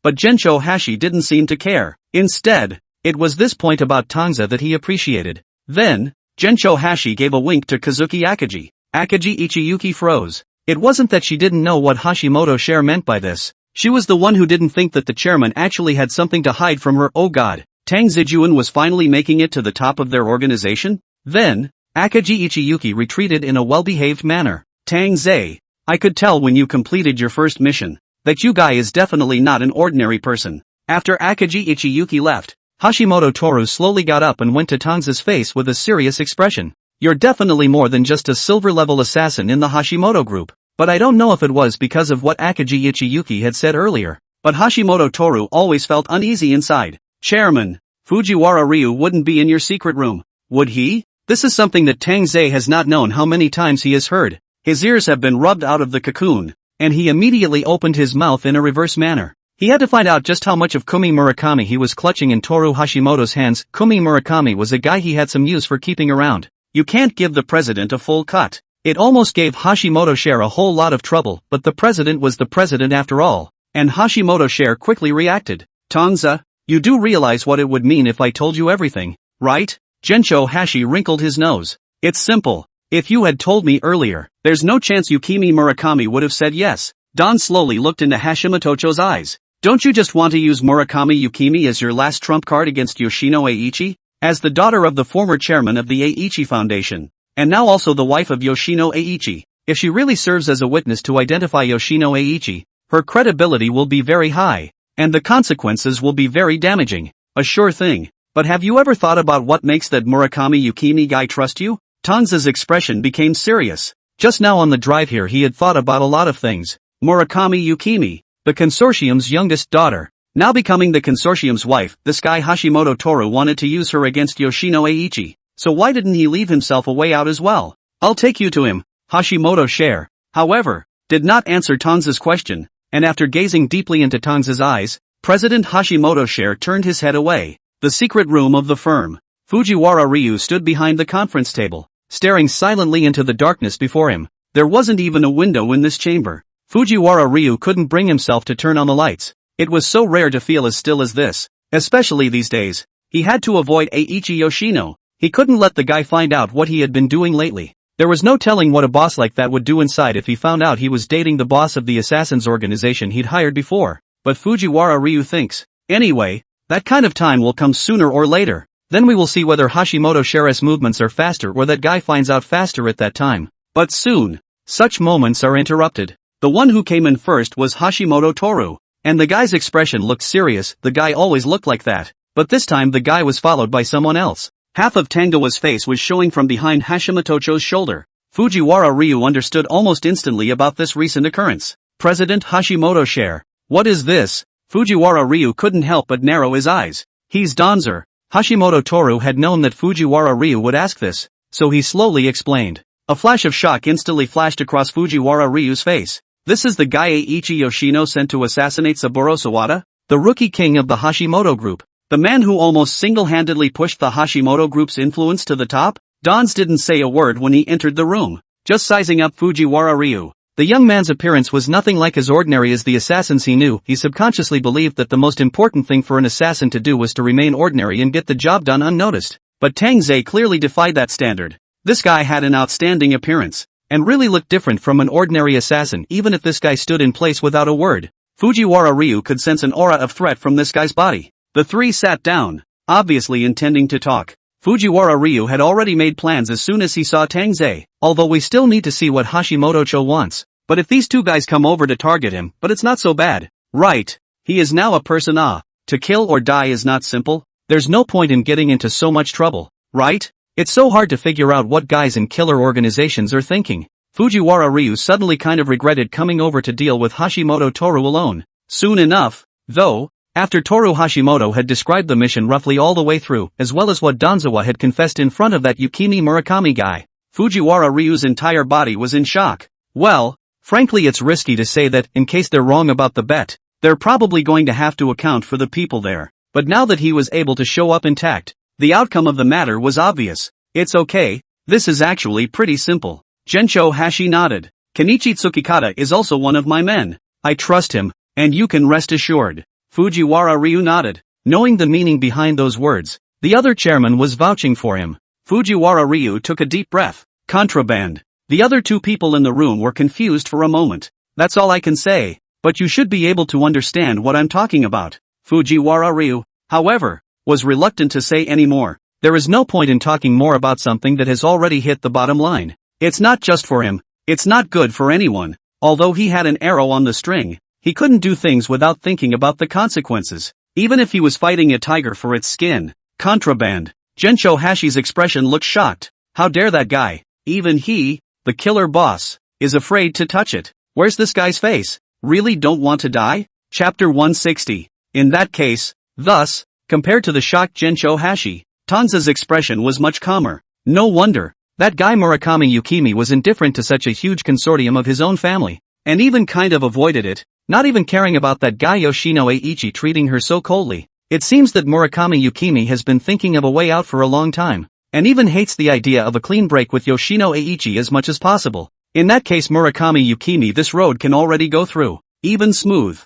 But Gensho Hashi didn't seem to care. Instead, it was this point about Tang Ze that he appreciated. Then, Gensho Hashi gave a wink to Kazuki Akagi. Akagi Ichiyuki froze. It wasn't that she didn't know what Hashimoto Share meant by this. She was the one who didn't think that the chairman actually had something to hide from her. Oh God, Tang Ze was finally making it to the top of their organization? Then, Akaji Ichiyuki retreated in a well-behaved manner. Tang Ze, I could tell when you completed your first mission that you guy is definitely not an ordinary person. After Akaji Ichiyuki left, Hashimoto Toru slowly got up and went to Tang Ze's face with a serious expression. You're definitely more than just a silver-level assassin in the Hashimoto group. But I don't know if it was because of what Akaji Ichiyuki had said earlier, but Hashimoto Toru always felt uneasy inside. Chairman, Fujiwara Ryu wouldn't be in your secret room, would he? This is something that Tang Ze has not known how many times he has heard. His ears have been rubbed out of the cocoon, and he immediately opened his mouth in a reverse manner. He had to find out just how much of Kumi Murakami he was clutching in Toru Hashimoto's hands. Kumi Murakami was a guy he had some use for keeping around. You can't give the president a full cut. It almost gave Hashimoto Share a whole lot of trouble, but the president was the president after all, and Hashimoto Share quickly reacted. Tang Ze, you do realize what it would mean if I told you everything, right? Gensho Hashi wrinkled his nose. It's simple. If you had told me earlier, there's no chance Yukimi Murakami would have said yes. Don slowly looked into Hashimoto's eyes. Don't you just want to use Murakami Yukimi as your last trump card against Yoshino Eiichi? As the daughter of the former chairman of the Eiichi Foundation, and now also the wife of Yoshino Eiichi, if she really serves as a witness to identify Yoshino Eiichi, her credibility will be very high, and the consequences will be very damaging. A sure thing. But have you ever thought about what makes that Murakami Yukimi guy trust you? Tang Ze's expression became serious. Just now on the drive here he had thought about a lot of things. Murakami Yukimi, the consortium's youngest daughter, now becoming the consortium's wife. This guy Hashimoto Toru wanted to use her against Yoshino Eiichi, so why didn't he leave himself a way out as well? I'll take you to him. Hashimoto Share, however, did not answer Tang Ze's question, and after gazing deeply into Tang Ze's eyes, President Hashimoto Share turned his head away. The secret room of the firm. Fujiwara Ryu stood behind the conference table, staring silently into the darkness before him. There wasn't even a window in this chamber. Fujiwara Ryu couldn't bring himself to turn on the lights. It was so rare to feel as still as this, especially these days. He had to avoid Eiichi Yoshino. He couldn't let the guy find out what he had been doing lately. There was no telling what a boss like that would do inside if he found out he was dating the boss of the assassins organization he'd hired before. But Fujiwara Ryu thinks, anyway, that kind of time will come sooner or later. Then we will see whether Hashimoto Share's movements are faster or that guy finds out faster at that time. But soon, such moments are interrupted. The one who came in first was Hashimoto Toru, and the guy's expression looked serious. The guy always looked like that, but this time the guy was followed by someone else. Half of Tangoa's face was showing from behind Hashimoto's shoulder. Fujiwara Ryu understood almost instantly about this recent occurrence. President Hashimoto Share, what is this? Fujiwara Ryu couldn't help but narrow his eyes. He's Danzer. Hashimoto Toru had known that Fujiwara Ryu would ask this, so he slowly explained. A flash of shock instantly flashed across Fujiwara Ryu's face. This is the guy Eiichi Yoshino sent to assassinate Saburo Sawada, the rookie king of the Hashimoto group. The man who almost single-handedly pushed the Hashimoto group's influence to the top? Dons didn't say a word when he entered the room, just sizing up Fujiwara Ryu. The young man's appearance was nothing like as ordinary as the assassins he knew. He subconsciously believed that the most important thing for an assassin to do was to remain ordinary and get the job done unnoticed. But Tang Ze clearly defied that standard. This guy had an outstanding appearance, and really looked different from an ordinary assassin even if this guy stood in place without a word. Fujiwara Ryu could sense an aura of threat from this guy's body. The three sat down, obviously intending to talk. Fujiwara Ryu had already made plans as soon as he saw Tang Ze, although we still need to see what Hashimoto wants. But if these two guys come over to target him, but it's not so bad. Right. He is now a person. To kill or die is not simple. There's no point in getting into so much trouble, right? It's so hard to figure out what guys in killer organizations are thinking. Fujiwara Ryu suddenly kind of regretted coming over to deal with Hashimoto Toru alone. Soon enough, though, after Toru Hashimoto had described the mission roughly all the way through, as well as what Danzawa had confessed in front of that Yukimi Murakami guy, Fujiwara Ryu's entire body was in shock. Well, frankly it's risky to say that, in case they're wrong about the bet, they're probably going to have to account for the people there. But now that he was able to show up intact, the outcome of the matter was obvious. It's okay, this is actually pretty simple. Gensho Hashi nodded. Kenichi Tsukikata is also one of my men. I trust him, and you can rest assured. Fujiwara Ryu nodded, knowing the meaning behind those words. The other chairman was vouching for him. Fujiwara Ryu took a deep breath. Contraband. The other two people in the room were confused for a moment. That's all I can say, but you should be able to understand what I'm talking about. Fujiwara Ryu, however, was reluctant to say any more. There is no point in talking more about something that has already hit the bottom line. It's not just for him. It's not good for anyone. Although he had an arrow on the string, he couldn't do things without thinking about the consequences. Even if he was fighting a tiger for its skin. Contraband. Gensho Hashi's expression looked shocked. How dare that guy? Even he, the killer boss, is afraid to touch it. Where's this guy's face? Really don't want to die? Chapter 160. In that case, thus, compared to the shocked Gensho Hashi, Tang Ze's expression was much calmer. No wonder. That guy Murakami Yukimi was indifferent to such a huge consortium of his own family, and even kind of avoided it, not even caring about that guy Yoshino Eiichi treating her so coldly. It seems that Murakami Yukimi has been thinking of a way out for a long time, and even hates the idea of a clean break with Yoshino Eiichi as much as possible. In that case Murakami Yukimi, this road can already go through. Even smooth.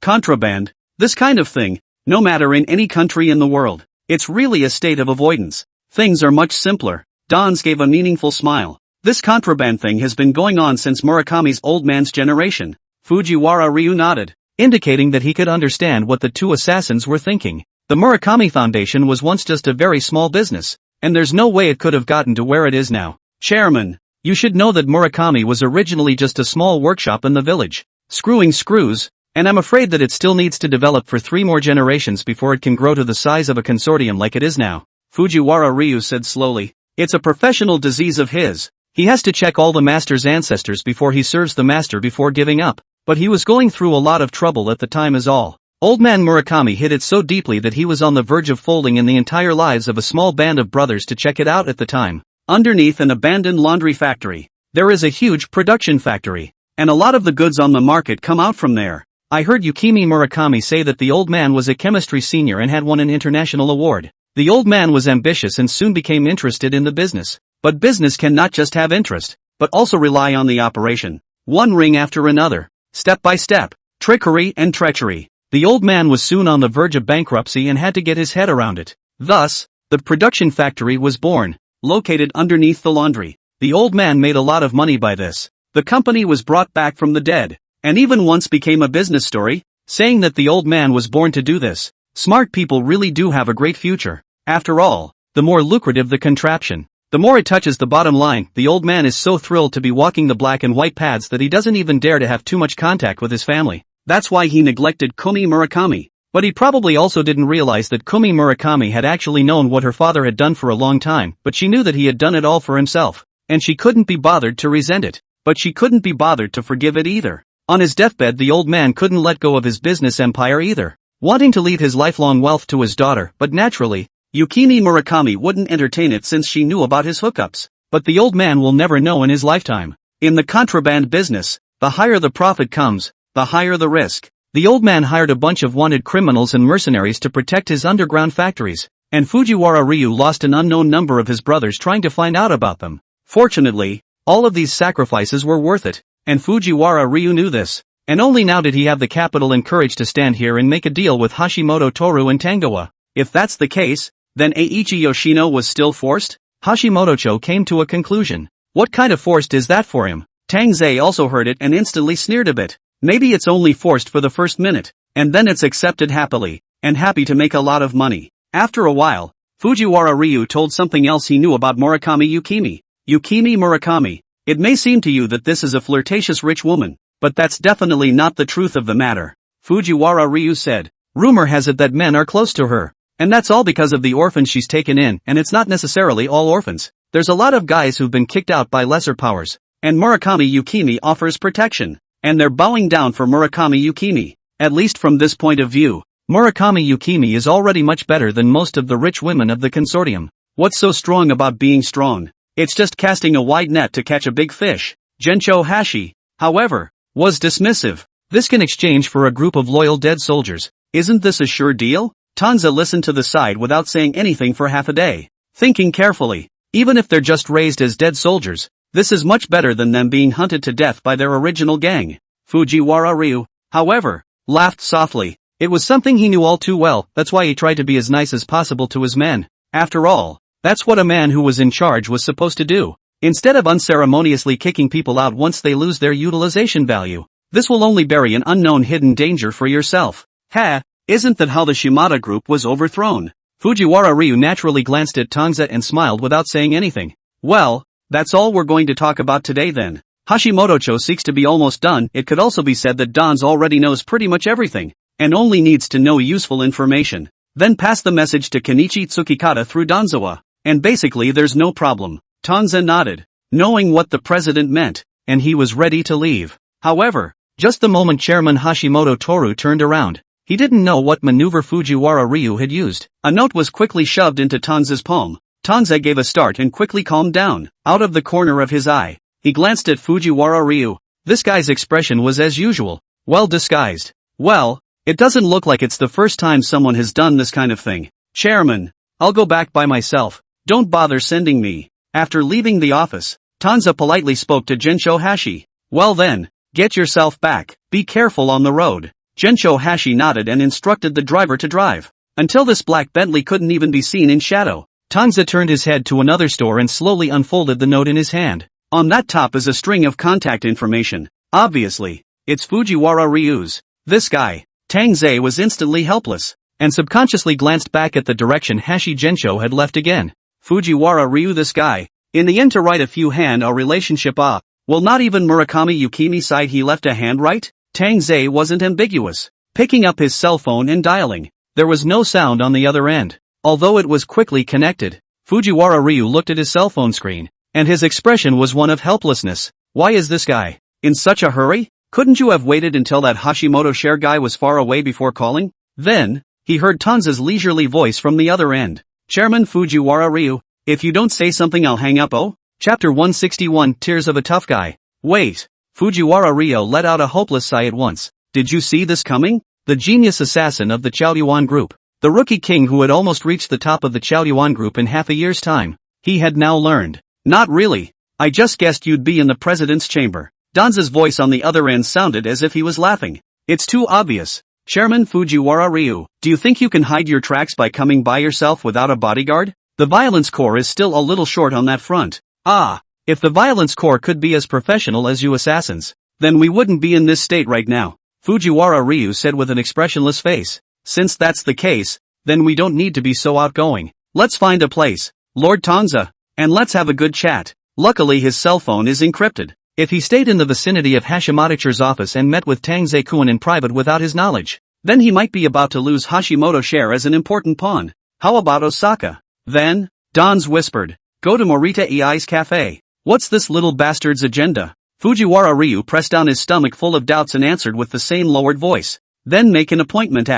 Contraband. This kind of thing, no matter in any country in the world, it's really a state of avoidance. Things are much simpler. Dans gave a meaningful smile. This contraband thing has been going on since Murakami's old man's generation. Fujiwara Ryu nodded, indicating that he could understand what the two assassins were thinking. The Murakami Foundation was once just a very small business, and there's no way it could have gotten to where it is now. Chairman, you should know that Murakami was originally just a small workshop in the village, screwing screws, and I'm afraid that it still needs to develop for 3 more generations before it can grow to the size of a consortium like it is now. Fujiwara Ryu said slowly. It's a professional disease of his. He has to check all the master's ancestors before he serves the master before giving up. But he was going through a lot of trouble at the time is all. Old man Murakami hid it so deeply that he was on the verge of folding in the entire lives of a small band of brothers to check it out at the time. Underneath an abandoned laundry factory, there is a huge production factory, and a lot of the goods on the market come out from there. I heard Yukimi Murakami say that the old man was a chemistry senior and had won an international award. The old man was ambitious and soon became interested in the business. But business can not just have interest, but also rely on the operation. One ring after another, step by step, trickery and treachery. The old man was soon on the verge of bankruptcy and had to get his head around it. Thus, the production factory was born, located underneath the laundry. The old man made a lot of money by this. The company was brought back from the dead, and even once became a business story, saying that the old man was born to do this. Smart people really do have a great future. After all, the more lucrative the contraption, the more it touches the bottom line. The old man is so thrilled to be walking the black and white paths that he doesn't even dare to have too much contact with his family. That's why he neglected Kumi Murakami. But he probably also didn't realize that Kumi Murakami had actually known what her father had done for a long time, but she knew that he had done it all for himself, and she couldn't be bothered to resent it. But she couldn't be bothered to forgive it either. On his deathbed the old man couldn't let go of his business empire either, wanting to leave his lifelong wealth to his daughter, but naturally, Yukimi Murakami wouldn't entertain it since she knew about his hookups. But the old man will never know in his lifetime. In the contraband business, the higher the profit comes, the higher the risk. The old man hired a bunch of wanted criminals and mercenaries to protect his underground factories, and Fujiwara Ryu lost an unknown number of his brothers trying to find out about them. Fortunately, all of these sacrifices were worth it, and Fujiwara Ryu knew this, and only now did he have the capital and courage to stand here and make a deal with Hashimoto Toru and Tangoa. If that's the case, then Eiichi Yoshino was still forced? Hashimoto-cho came to a conclusion. What kind of forced is that for him? Tang Ze also heard it and instantly sneered a bit. Maybe it's only forced for the first minute, and then it's accepted happily, and happy to make a lot of money. After a while, Fujiwara Ryu told something else he knew about Murakami Yukimi. Yukimi Murakami. It may seem to you that this is a flirtatious rich woman, but that's definitely not the truth of the matter. Fujiwara Ryu said. Rumor has it that men are close to her. And that's all because of the orphans she's taken in, and it's not necessarily all orphans. There's a lot of guys who've been kicked out by lesser powers, and Murakami Yukimi offers protection, and they're bowing down for Murakami Yukimi. At least from this point of view, Murakami Yukimi is already much better than most of the rich women of the consortium. What's so strong about being strong? It's just casting a wide net to catch a big fish. Gensho Hashi, however, was dismissive. This can exchange for a group of loyal dead soldiers. Isn't this a sure deal? Tang Ze listened to the side without saying anything for half a day, thinking carefully. Even if they're just raised as dead soldiers, this is much better than them being hunted to death by their original gang. Fujiwara Ryu, however, laughed softly. It was something he knew all too well. That's why he tried to be as nice as possible to his men. After all, that's what a man who was in charge was supposed to do. Instead of unceremoniously kicking people out once they lose their utilization value. This will only bury an unknown hidden danger for yourself. Isn't that how the Shimada group was overthrown? Fujiwara Ryu naturally glanced at Tang Ze and smiled without saying anything. Well, that's all we're going to talk about today then. Hashimoto seeks to be almost done. It could also be said that Dan's already knows pretty much everything, and only needs to know useful information. Then pass the message to Kenichi Tsukikata through Danzawa, and basically there's no problem. Tang Ze nodded, knowing what the president meant, and he was ready to leave. However, just the moment Chairman Hashimoto Toru turned around, he didn't know what maneuver Fujiwara Ryu had used. A note was quickly shoved into Tang Ze's palm. Tang Ze gave a start and quickly calmed down. Out of the corner of his eye, he glanced at Fujiwara Ryu. This guy's expression was as usual, well disguised. Well, it doesn't look like it's the first time someone has done this kind of thing. Chairman, I'll go back by myself. Don't bother sending me. After leaving the office, Tang Ze politely spoke to Gensho Hashi. Well then, get yourself back. Be careful on the road. Gensho Hashi nodded and instructed the driver to drive. Until this black Bentley couldn't even be seen in shadow. Tang Ze turned his head to another store and slowly unfolded the note in his hand. On that top is a string of contact information. Obviously, it's Fujiwara Ryu's. This guy. Tang Ze was instantly helpless, and subconsciously glanced back at the direction Hashi Gensho had left again. Fujiwara Ryu, this guy. In the end, to write a few hand a relationship well, not even Murakami Yukimi side he left a hand right? Tang Ze wasn't ambiguous. Picking up his cell phone and dialing. There was no sound on the other end. Although it was quickly connected, Fujiwara Ryu looked at his cell phone screen, and his expression was one of helplessness. Why is this guy in such a hurry? Couldn't you have waited until that Hashimoto share guy was far away before calling? Then, he heard Tang Ze's leisurely voice from the other end. Chairman Fujiwara Ryu, if you don't say something I'll hang up. Oh? Chapter 161, Tears of a Tough Guy. Wait. Fujiwara Ryu let out a hopeless sigh at once. Did you see this coming? The genius assassin of the Chaoyuan group. The rookie king who had almost reached the top of the Chaoyuan group in half a year's time. He had now learned. Not really. I just guessed you'd be in the president's chamber. Danza's voice on the other end sounded as if he was laughing. It's too obvious. Chairman Fujiwara Ryu, do you think you can hide your tracks by coming by yourself without a bodyguard? The Violence Corps is still a little short on that front. If the Violence Corps could be as professional as you assassins, then we wouldn't be in this state right now, Fujiwara Ryu said with an expressionless face. Since that's the case, then we don't need to be so outgoing. Let's find a place, Lord Tang Ze, and let's have a good chat. Luckily his cell phone is encrypted. If he stayed in the vicinity of Hashimoto's office and met with Tang Ze-kun in private without his knowledge, then he might be about to lose Hashimoto share as an important pawn. How about Osaka? Then, Dan's whispered, go to Morita EI's cafe. What's this little bastard's agenda? Fujiwara Ryu pressed down his stomach full of doubts and answered with the same lowered voice. Then make an appointment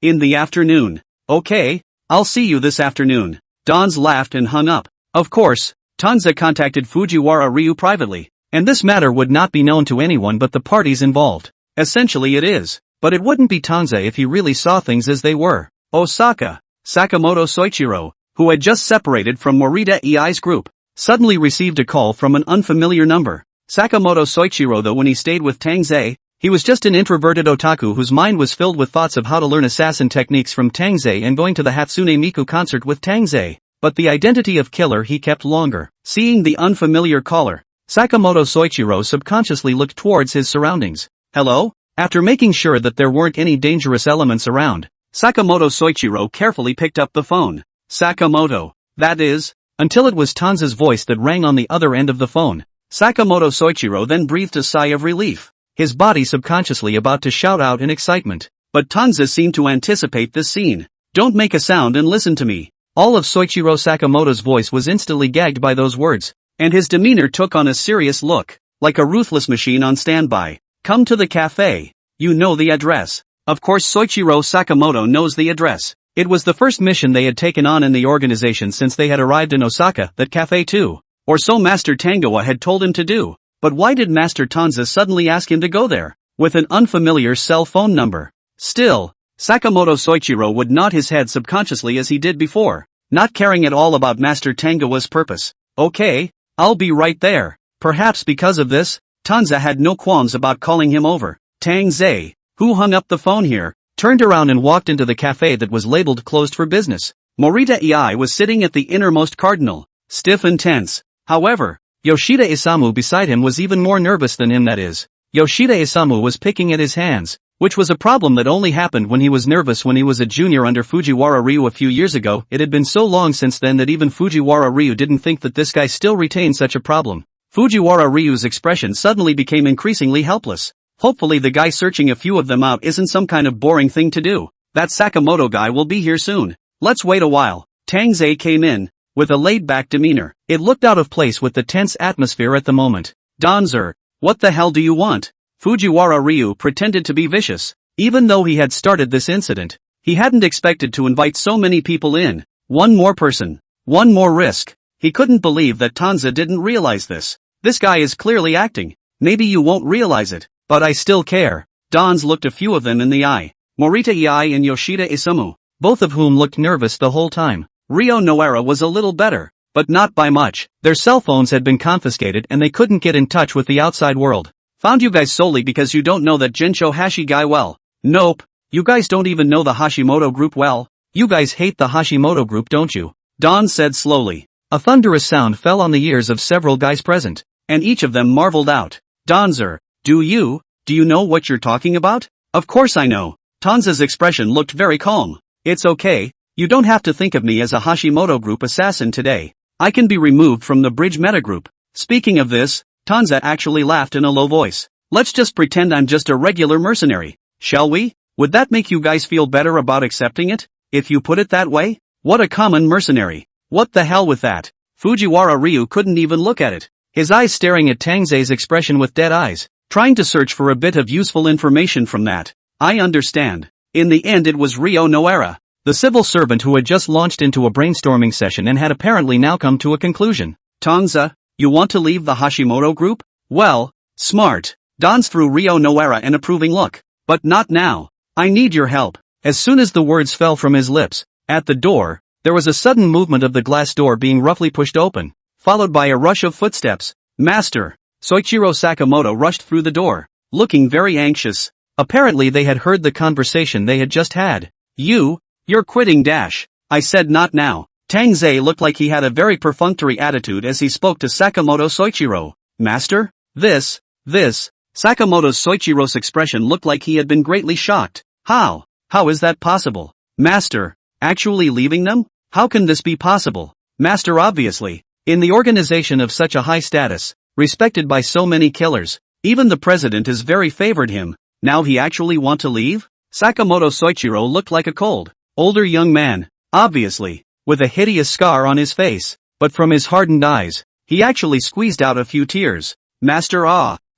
in the afternoon. Okay, I'll see you this afternoon. Dan's laughed and hung up. Of course, Tang Ze contacted Fujiwara Ryu privately. And this matter would not be known to anyone but the parties involved. Essentially it is. But it wouldn't be Tang Ze if he really saw things as they were. Osaka. Sakamoto Soichiro, who had just separated from Morita EI's group, suddenly received a call from an unfamiliar number. Sakamoto Soichiro, though when he stayed with Tang Ze, he was just an introverted otaku whose mind was filled with thoughts of how to learn assassin techniques from Tang Ze and going to the Hatsune Miku concert with Tang Ze. But the identity of killer he kept longer. Seeing the unfamiliar caller, Sakamoto Soichiro subconsciously looked towards his surroundings. Hello? After making sure that there weren't any dangerous elements around, Sakamoto Soichiro carefully picked up the phone. Sakamoto. That is, until it was Tang Ze's voice that rang on the other end of the phone. Sakamoto Soichiro then breathed a sigh of relief, his body subconsciously about to shout out in excitement. But Tang Ze seemed to anticipate this scene. Don't make a sound and listen to me. All of Soichiro Sakamoto's voice was instantly gagged by those words, and his demeanor took on a serious look, like a ruthless machine on standby. Come to the cafe. You know the address. Of course Soichiro Sakamoto knows the address. It was the first mission they had taken on in the organization since they had arrived in Osaka, that cafe too. Or so Master Tangoa had told him to do. But why did Master Tang Ze suddenly ask him to go there, with an unfamiliar cell phone number? Still, Sakamoto Soichiro would nod his head subconsciously as he did before, not caring at all about Master Tangoa's purpose. Okay, I'll be right there. Perhaps because of this, Tang Ze had no qualms about calling him over. Tang Ze, who hung up the phone here, turned around and walked into the cafe that was labeled closed for business. Morita EI was sitting at the innermost cardinal, stiff and tense. However, Yoshida Isamu beside him was even more nervous than him, that is. Yoshida Isamu was picking at his hands, which was a problem that only happened when he was nervous when he was a junior under Fujiwara Ryu a few years ago. It had been so long since then that even Fujiwara Ryu didn't think that this guy still retained such a problem. Fujiwara Ryu's expression suddenly became increasingly helpless. Hopefully the guy searching a few of them out isn't some kind of boring thing to do. That Sakamoto guy will be here soon. Let's wait a while. Tang Ze came in, with a laid-back demeanor. It looked out of place with the tense atmosphere at the moment. Danzer, what the hell do you want? Fujiwara Ryu pretended to be vicious. Even though he had started this incident, he hadn't expected to invite so many people in. One more person. One more risk. He couldn't believe that Tang Ze didn't realize this. This guy is clearly acting. Maybe you won't realize it, but I still care. Dans looked a few of them in the eye. Morita Ei and Yoshida Isamu, both of whom looked nervous the whole time. Ryo Noara was a little better, but not by much. Their cell phones had been confiscated and they couldn't get in touch with the outside world. Found you guys solely because you don't know that Gensho Hashi guy well. Nope. You guys don't even know the Hashimoto group well. You guys hate the Hashimoto group, don't you? Don said slowly. A thunderous sound fell on the ears of several guys present, and each of them marveled out. Danzer, do you know what you're talking about? Of course I know. Tanza's expression looked very calm. It's okay. You don't have to think of me as a Hashimoto group assassin today. I can be removed from the bridge metagroup. Speaking of this, Tanza actually laughed in a low voice. Let's just pretend I'm just a regular mercenary, shall we? Would that make you guys feel better about accepting it? If you put it that way? What a common mercenary. What the hell with that? Fujiwara Ryu couldn't even look at it. His eyes staring at Tang Ze's expression with dead eyes, trying to search for a bit of useful information from that. I understand. In the end it was Ryo Noara, the civil servant who had just launched into a brainstorming session and had apparently now come to a conclusion. Tang Ze, you want to leave the Hashimoto group? Well, smart. Dans threw Ryo Noara an approving look. But not now. I need your help. As soon as the words fell from his lips, at the door, there was a sudden movement of the glass door being roughly pushed open, followed by a rush of footsteps. Master! Soichiro Sakamoto rushed through the door, looking very anxious. Apparently they had heard the conversation they had just had. You're quitting dash. I said not now. Tang Ze looked like he had a very perfunctory attitude as he spoke to Sakamoto Soichiro. Master? This. Sakamoto's Soichiro's expression looked like he had been greatly shocked. How is that possible? Master, actually leaving them? How can this be possible? Master, obviously. In the organization of such a high status, respected by so many killers, even the president is very favored him. Now he actually want to leave? Sakamoto Soichiro looked like a cold, older young man, obviously, with a hideous scar on his face, but from his hardened eyes, he actually squeezed out a few tears. Master,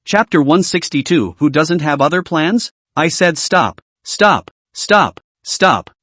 Chapter 162. Who doesn't have other plans? I said stop.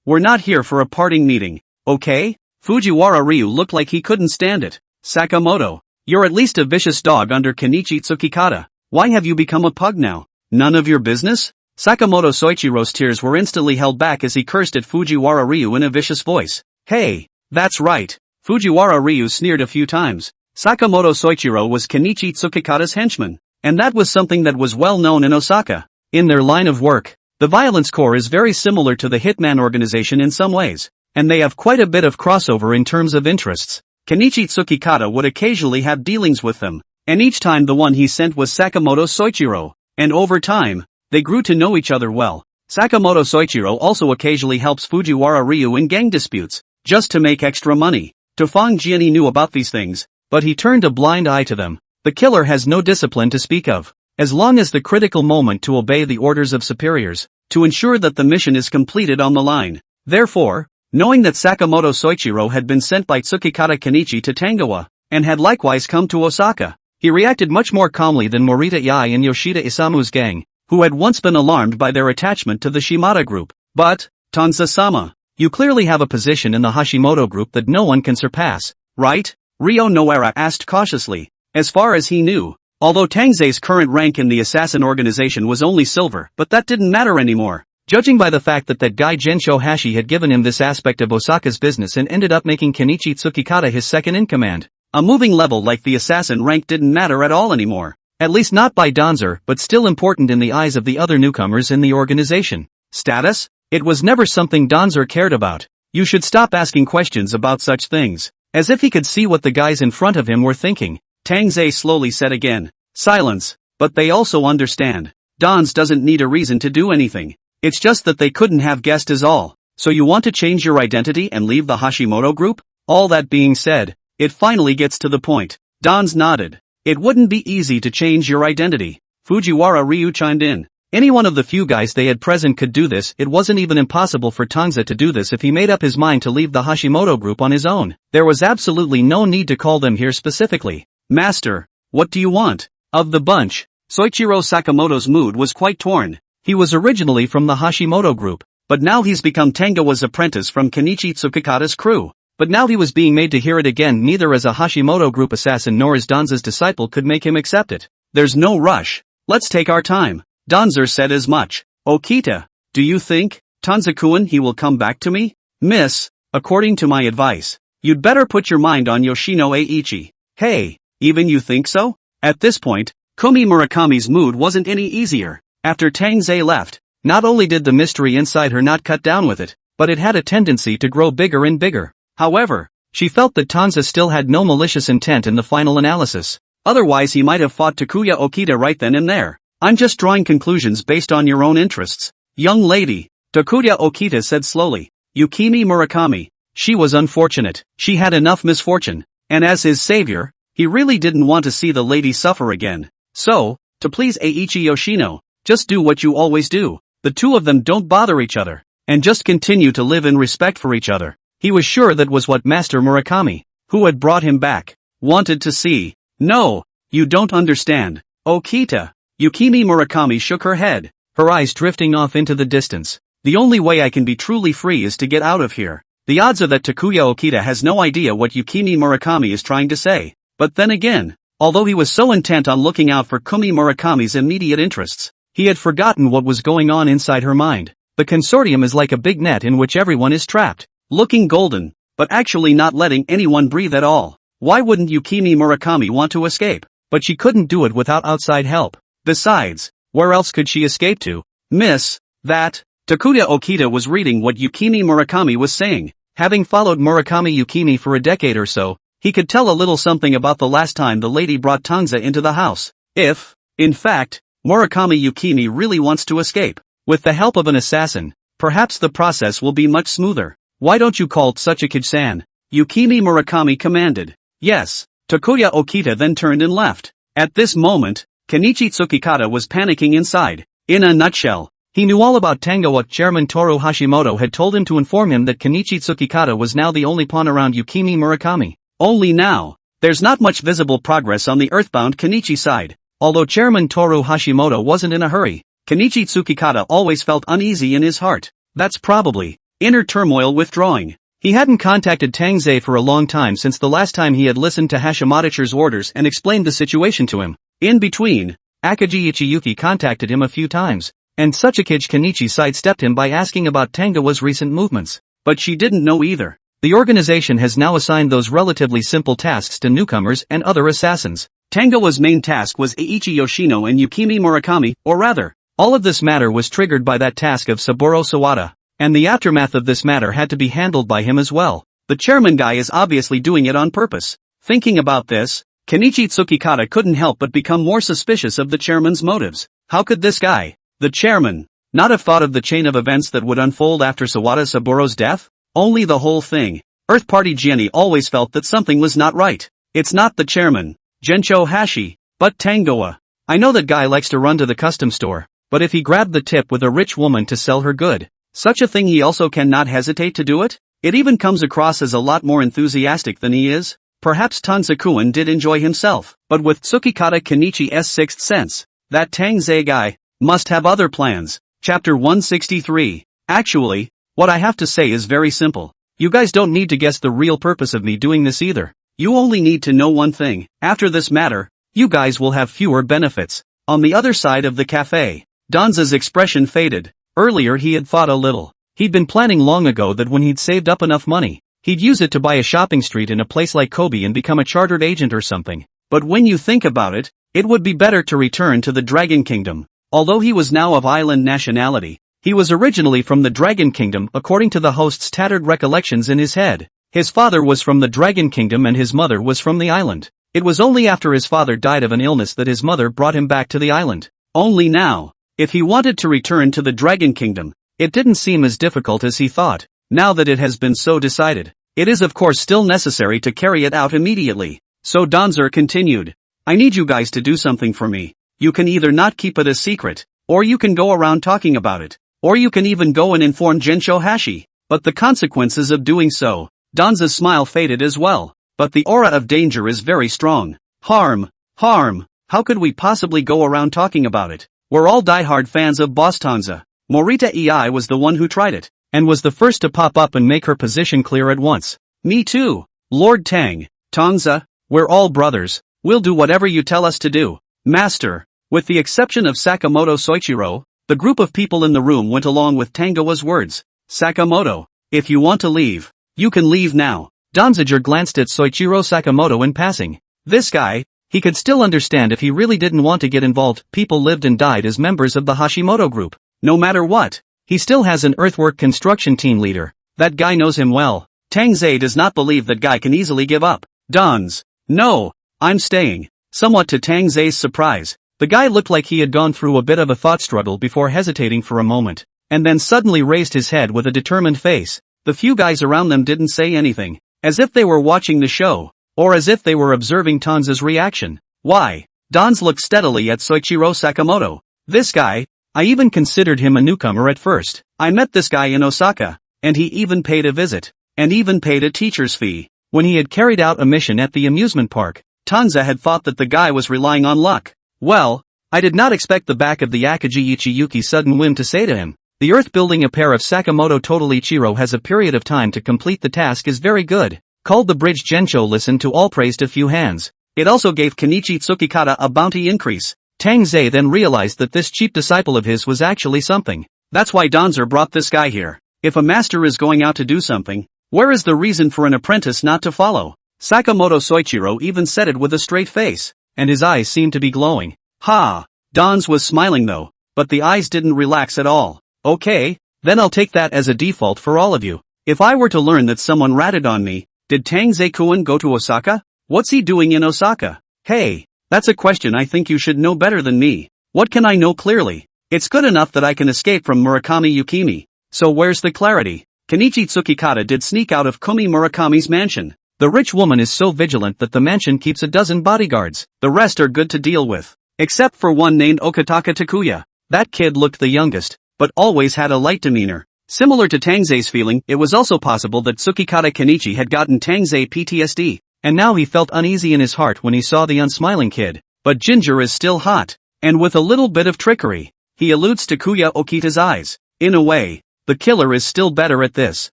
We're not here for a parting meeting, okay? Fujiwara Ryu looked like he couldn't stand it. Sakamoto, you're at least a vicious dog under Kenichi Tsukikata. Why have you become a pug now? None of your business? Sakamoto Soichiro's tears were instantly held back as he cursed at Fujiwara Ryu in a vicious voice. Hey, that's right. Fujiwara Ryu sneered a few times. Sakamoto Soichiro was Kenichi Tsukikata's henchman, and that was something that was well known in Osaka. In their line of work, the Violence Corps is very similar to the Hitman organization in some ways, and they have quite a bit of crossover in terms of interests. Kenichi Tsukikata would occasionally have dealings with them, and each time the one he sent was Sakamoto Soichiro, and over time, they grew to know each other well. Sakamoto Soichiro also occasionally helps Fujiwara Ryu in gang disputes, just to make extra money. Tofang Jiani knew about these things, but he turned a blind eye to them. The killer has no discipline to speak of. As long as the critical moment to obey the orders of superiors, to ensure that the mission is completed on the line. Therefore, knowing that Sakamoto Soichiro had been sent by Tsukikata Kenichi to Tangoa, and had likewise come to Osaka, he reacted much more calmly than Morita Ei and Yoshida Isamu's gang, who had once been alarmed by their attachment to the Shimada group. But, Tang Ze-sama, you clearly have a position in the Hashimoto group that no one can surpass, right? Ryo Noara asked cautiously. As far as he knew, although Tang Ze's current rank in the assassin organization was only silver, but that didn't matter anymore. Judging by the fact that guy Gensho Hashi had given him this aspect of Osaka's business and ended up making Kenichi Tsukikata his second-in-command, a moving level like the assassin rank didn't matter at all anymore. At least not by Danzer, but still important in the eyes of the other newcomers in the organization. Status? It was never something Danzer cared about. You should stop asking questions about such things. As if he could see what the guys in front of him were thinking. Tang Ze slowly said again. Silence. But they also understand. Dons doesn't need a reason to do anything. It's just that they couldn't have guessed is all. So you want to change your identity and leave the Hashimoto group? All that being said, it finally gets to the point. Dons nodded. It wouldn't be easy to change your identity. Fujiwara Ryu chimed in. Any one of the few guys they had present could do this. It wasn't even impossible for Tang Ze to do this if he made up his mind to leave the Hashimoto group on his own. There was absolutely no need to call them here specifically. Master, what do you want? Of the bunch, Soichiro Sakamoto's mood was quite torn. He was originally from the Hashimoto group, but now he's become Tangoa's apprentice from Kenichi Tsukikata's crew. But now he was being made to hear it again. Neither as a Hashimoto group assassin nor as Danza's disciple could make him accept it. There's no rush. Let's take our time. Danzer said as much. Okita, do you think, Tanzakuen, he will come back to me? Miss, according to my advice, you'd better put your mind on Yoshino Eiichi. Hey, even you think so? At this point, Kumi Murakami's mood wasn't any easier. After Tang Ze left, not only did the mystery inside her not cut down with it, but it had a tendency to grow bigger and bigger. However, she felt that Tang Ze still had no malicious intent in the final analysis. Otherwise he might have fought Takuya Okita right then and there. I'm just drawing conclusions based on your own interests. Young lady, Takuya Okita said slowly. Yukimi Murakami. She was unfortunate. She had enough misfortune. And as his savior, he really didn't want to see the lady suffer again. So, to please Eiichi Yoshino, just do what you always do. The two of them don't bother each other. And just continue to live in respect for each other. He was sure that was what Master Murakami, who had brought him back, wanted to see. No, you don't understand. Okita. Yukimi Murakami shook her head, her eyes drifting off into the distance. The only way I can be truly free is to get out of here. The odds are that Takuya Okita has no idea what Yukimi Murakami is trying to say. But then again, although he was so intent on looking out for Kumi Murakami's immediate interests, he had forgotten what was going on inside her mind. The consortium is like a big net in which everyone is trapped, looking golden, but actually not letting anyone breathe at all. Why wouldn't Yukimi Murakami want to escape? But she couldn't do it without outside help. Besides, where else could she escape to? Miss, that, Takuya Okita was reading what Yukimi Murakami was saying. Having followed Murakami Yukimi for a decade or so, he could tell a little something about the last time the lady brought Tang Ze into the house. If, in fact, Murakami Yukimi really wants to escape, with the help of an assassin, perhaps the process will be much smoother. Why don't you call Tsukikage-san? Yukimi Murakami commanded. Yes, Takuya Okita then turned and left. At this moment, Kenichi Tsukikata was panicking inside. In a nutshell, he knew all about Tangoa. Chairman Toru Hashimoto had told him to inform him that Kenichi Tsukikata was now the only pawn around Yukimi Murakami. Only now, there's not much visible progress on the earthbound Kenichi side. Although Chairman Toru Hashimoto wasn't in a hurry, Kenichi Tsukikata always felt uneasy in his heart. That's probably inner turmoil withdrawing. He hadn't contacted Tang Ze for a long time since the last time he had listened to Hashimoto's orders and explained the situation to him. In between, Akagi Ichiyuki contacted him a few times, and Tsukikage Kenichi sidestepped him by asking about Tangoa's recent movements. But she didn't know either. The organization has now assigned those relatively simple tasks to newcomers and other assassins. Tangoa's main task was Eiichi Yoshino and Yukimi Murakami, or rather, all of this matter was triggered by that task of Saburo Sawada, and the aftermath of this matter had to be handled by him as well. The chairman guy is obviously doing it on purpose. Thinking about this, Kenichi Tsukikata couldn't help but become more suspicious of the chairman's motives. How could this guy, the chairman, not have thought of the chain of events that would unfold after Sawada Saburo's death? Only the whole thing. Earth Party Gianni always felt that something was not right. It's not the chairman, Gencho Hashi, but Tangoa. I know that guy likes to run to the custom store, but if he grabbed the tip with a rich woman to sell her good, such a thing he also cannot hesitate to do it? It even comes across as a lot more enthusiastic than he is. Perhaps Tanzakuen did enjoy himself, but with Tsukikata Kenichi's sixth sense, that Tang Ze guy must have other plans. Chapter 163. Actually, what I have to say is very simple. You guys don't need to guess the real purpose of me doing this either. You only need to know one thing. After this matter, you guys will have fewer benefits. On the other side of the cafe, Danza's expression faded. Earlier he had thought a little. He'd been planning long ago that when he'd saved up enough money, he'd use it to buy a shopping street in a place like Kobe and become a chartered agent or something. But when you think about it, it would be better to return to the Dragon Kingdom. Although he was now of island nationality, he was originally from the Dragon Kingdom according to the host's tattered recollections in his head. His father was from the Dragon Kingdom and his mother was from the island. It was only after his father died of an illness that his mother brought him back to the island. Only now, If he wanted to return to the Dragon Kingdom, it didn't seem as difficult as he thought. Now that it has been so decided, it is of course still necessary to carry it out immediately. So Danzer continued. I need you guys to do something for me. You can either not keep it a secret, or you can go around talking about it, or you can even go and inform Gensho Hashi. But the consequences of doing so, Danza's smile faded as well. But the aura of danger is very strong. Harm. How could we possibly go around talking about it? We're all diehard fans of Boss Tanza. Morita Ei was the one who tried it, and was the first to pop up and make her position clear at once. Me too. Lord Tang, Tanza, we're all brothers. We'll do whatever you tell us to do. Master. With the exception of Sakamoto Soichiro, the group of people in the room went along with Tangoa's words. Sakamoto, if you want to leave, you can leave now. Danziger glanced at Soichiro Sakamoto in passing. This guy, he could still understand if he really didn't want to get involved. People lived and died as members of the Hashimoto group. No matter what, he still has an earthwork construction team leader. That guy knows him well. Tang Ze does not believe that guy can easily give up. Dans. No, I'm staying. Somewhat to Tang Ze's surprise, the guy looked like he had gone through a bit of a thought struggle before hesitating for a moment, and then suddenly raised his head with a determined face. The few guys around them didn't say anything, as if they were watching the show, or as if they were observing Tanza's reaction. Why? Dans looked steadily at Soichiro Sakamoto. This guy, I even considered him a newcomer at first. I met this guy in Osaka, and he even paid a visit, and even paid a teacher's fee. When he had carried out a mission at the amusement park, Tanza had thought that the guy was relying on luck. Well, I did not expect the back of the Akagi Ichiyuki sudden whim to say to him, the earth building a pair of Sakamoto Total Ichiro has a period of time to complete the task is very good. Called the bridge Gensho listened to all praised a few hands. It also gave Kenichi Tsukikata a bounty increase. Tang Ze then realized that this cheap disciple of his was actually something. That's why Danzer brought this guy here. If a master is going out to do something, where is the reason for an apprentice not to follow? Sakamoto Soichiro even said it with a straight face, and his eyes seemed to be glowing. Ha! Dans was smiling though, but the eyes didn't relax at all. Okay, then I'll take that as a default for all of you. If I were to learn that someone ratted on me, did Tang Ze-kun go to Osaka? What's he doing in Osaka? Hey, that's a question I think you should know better than me. What can I know clearly? It's good enough that I can escape from Murakami Yukimi. So where's the clarity? Kenichi Tsukikata did sneak out of Kumi Murakami's mansion. The rich woman is so vigilant that the mansion keeps a dozen bodyguards. The rest are good to deal with. Except for one named Okitaka Takuya. That kid looked the youngest, but always had a light demeanor. Similar to Tang Ze's feeling, it was also possible that Tsukikata Kenichi had gotten Tang Ze PTSD, and now he felt uneasy in his heart when he saw the unsmiling kid. But Ginger is still hot, and with a little bit of trickery, he eludes Takuya Okita's eyes. In a way, the killer is still better at this.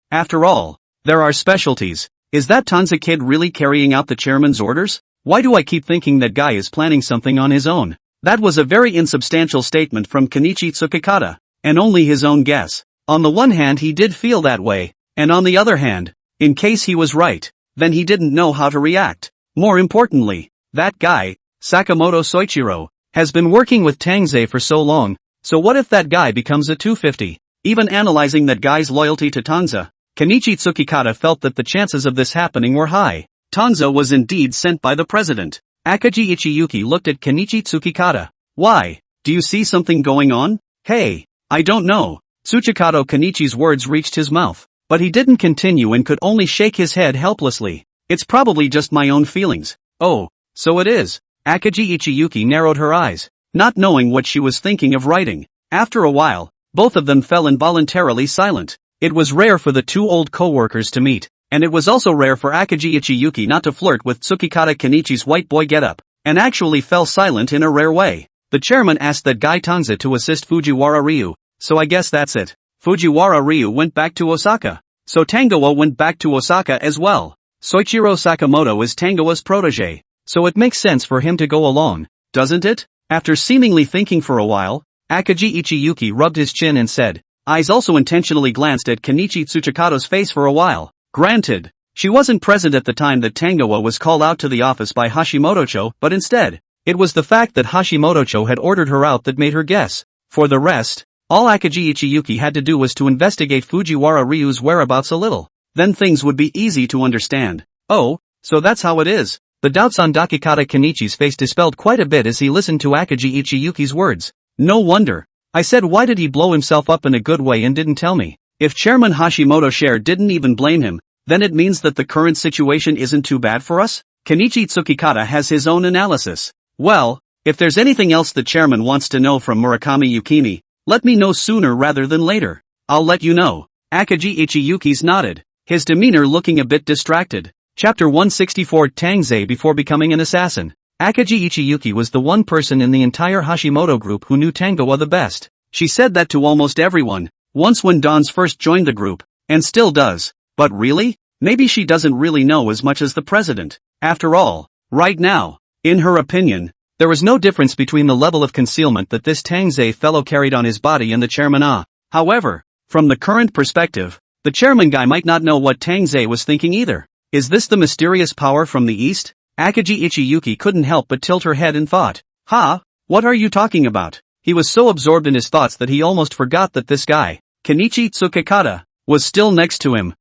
After all, there are specialties. Is that Tanza kid really carrying out the chairman's orders? Why do I keep thinking that guy is planning something on his own? That was a very insubstantial statement from Kenichi Tsukikata, and only his own guess. On the one hand he did feel that way, and on the other hand, in case he was right, then he didn't know how to react. More importantly, that guy, Sakamoto Soichiro, has been working with Tang Ze for so long, so what if that guy becomes a 250? Even analyzing that guy's loyalty to Tanza, Kenichi Tsukikata felt that the chances of this happening were high. Tanza was indeed sent by the president. Akagi Ichiyuki looked at Kenichi Tsukikata. Why? Do you see something going on? Hey, I don't know. Tsuchikado Kenichi's words reached his mouth, but he didn't continue and could only shake his head helplessly. It's probably just my own feelings. Oh, so it is. Akagi Ichiyuki narrowed her eyes, not knowing what she was thinking of writing. After a while, both of them fell involuntarily silent. It was rare for the two old co-workers to meet, and it was also rare for Akagi Ichiyuki not to flirt with Tsukikata Kenichi's white boy getup, and actually fell silent in a rare way. The chairman asked that guy Tanza to assist Fujiwara Ryu, so I guess that's it. Fujiwara Ryu went back to Osaka, so Tangoa went back to Osaka as well. Soichiro Sakamoto is Tangoa's protege, so it makes sense for him to go along, doesn't it? After seemingly thinking for a while, Akagi Ichiyuki rubbed his chin and said, eyes also intentionally glanced at Kenichi Tsuchikato's face for a while. Granted, she wasn't present at the time that Tangoa was called out to the office by Hashimoto-cho, but instead, it was the fact that Hashimoto-cho had ordered her out that made her guess. For the rest, all Akagi Ichiyuki had to do was to investigate Fujiwara Ryu's whereabouts a little. Then things would be easy to understand. Oh, so that's how it is. The doubts on Dakikata Kenichi's face dispelled quite a bit as he listened to Akagi Ichiyuki's words. No wonder. I said why did he blow himself up in a good way and didn't tell me? If Chairman Hashimoto shared didn't even blame him, then it means that the current situation isn't too bad for us? Kenichi Tsukikata has his own analysis. Well, if there's anything else the chairman wants to know from Murakami Yukimi, let me know sooner rather than later. I'll let you know. Akaji Ichiyuki's nodded, his demeanor looking a bit distracted. Chapter 164 Tang Ze before becoming an assassin. Akaji Ichiyuki was the one person in the entire Hashimoto group who knew Tangoa the best. She said that to almost everyone, once when Dons first joined the group, and still does. But really? Maybe she doesn't really know as much as the president. After all, right now, in her opinion, there was no difference between the level of concealment that this Tang Ze fellow carried on his body and the chairman. However, from the current perspective, the chairman guy might not know what Tang Ze was thinking either. Is this the mysterious power from the east? Akaji Ichiyuki couldn't help but tilt her head in thought. What are you talking about? He was so absorbed in his thoughts that he almost forgot that this guy, Kenichi Tsukikata, was still next to him.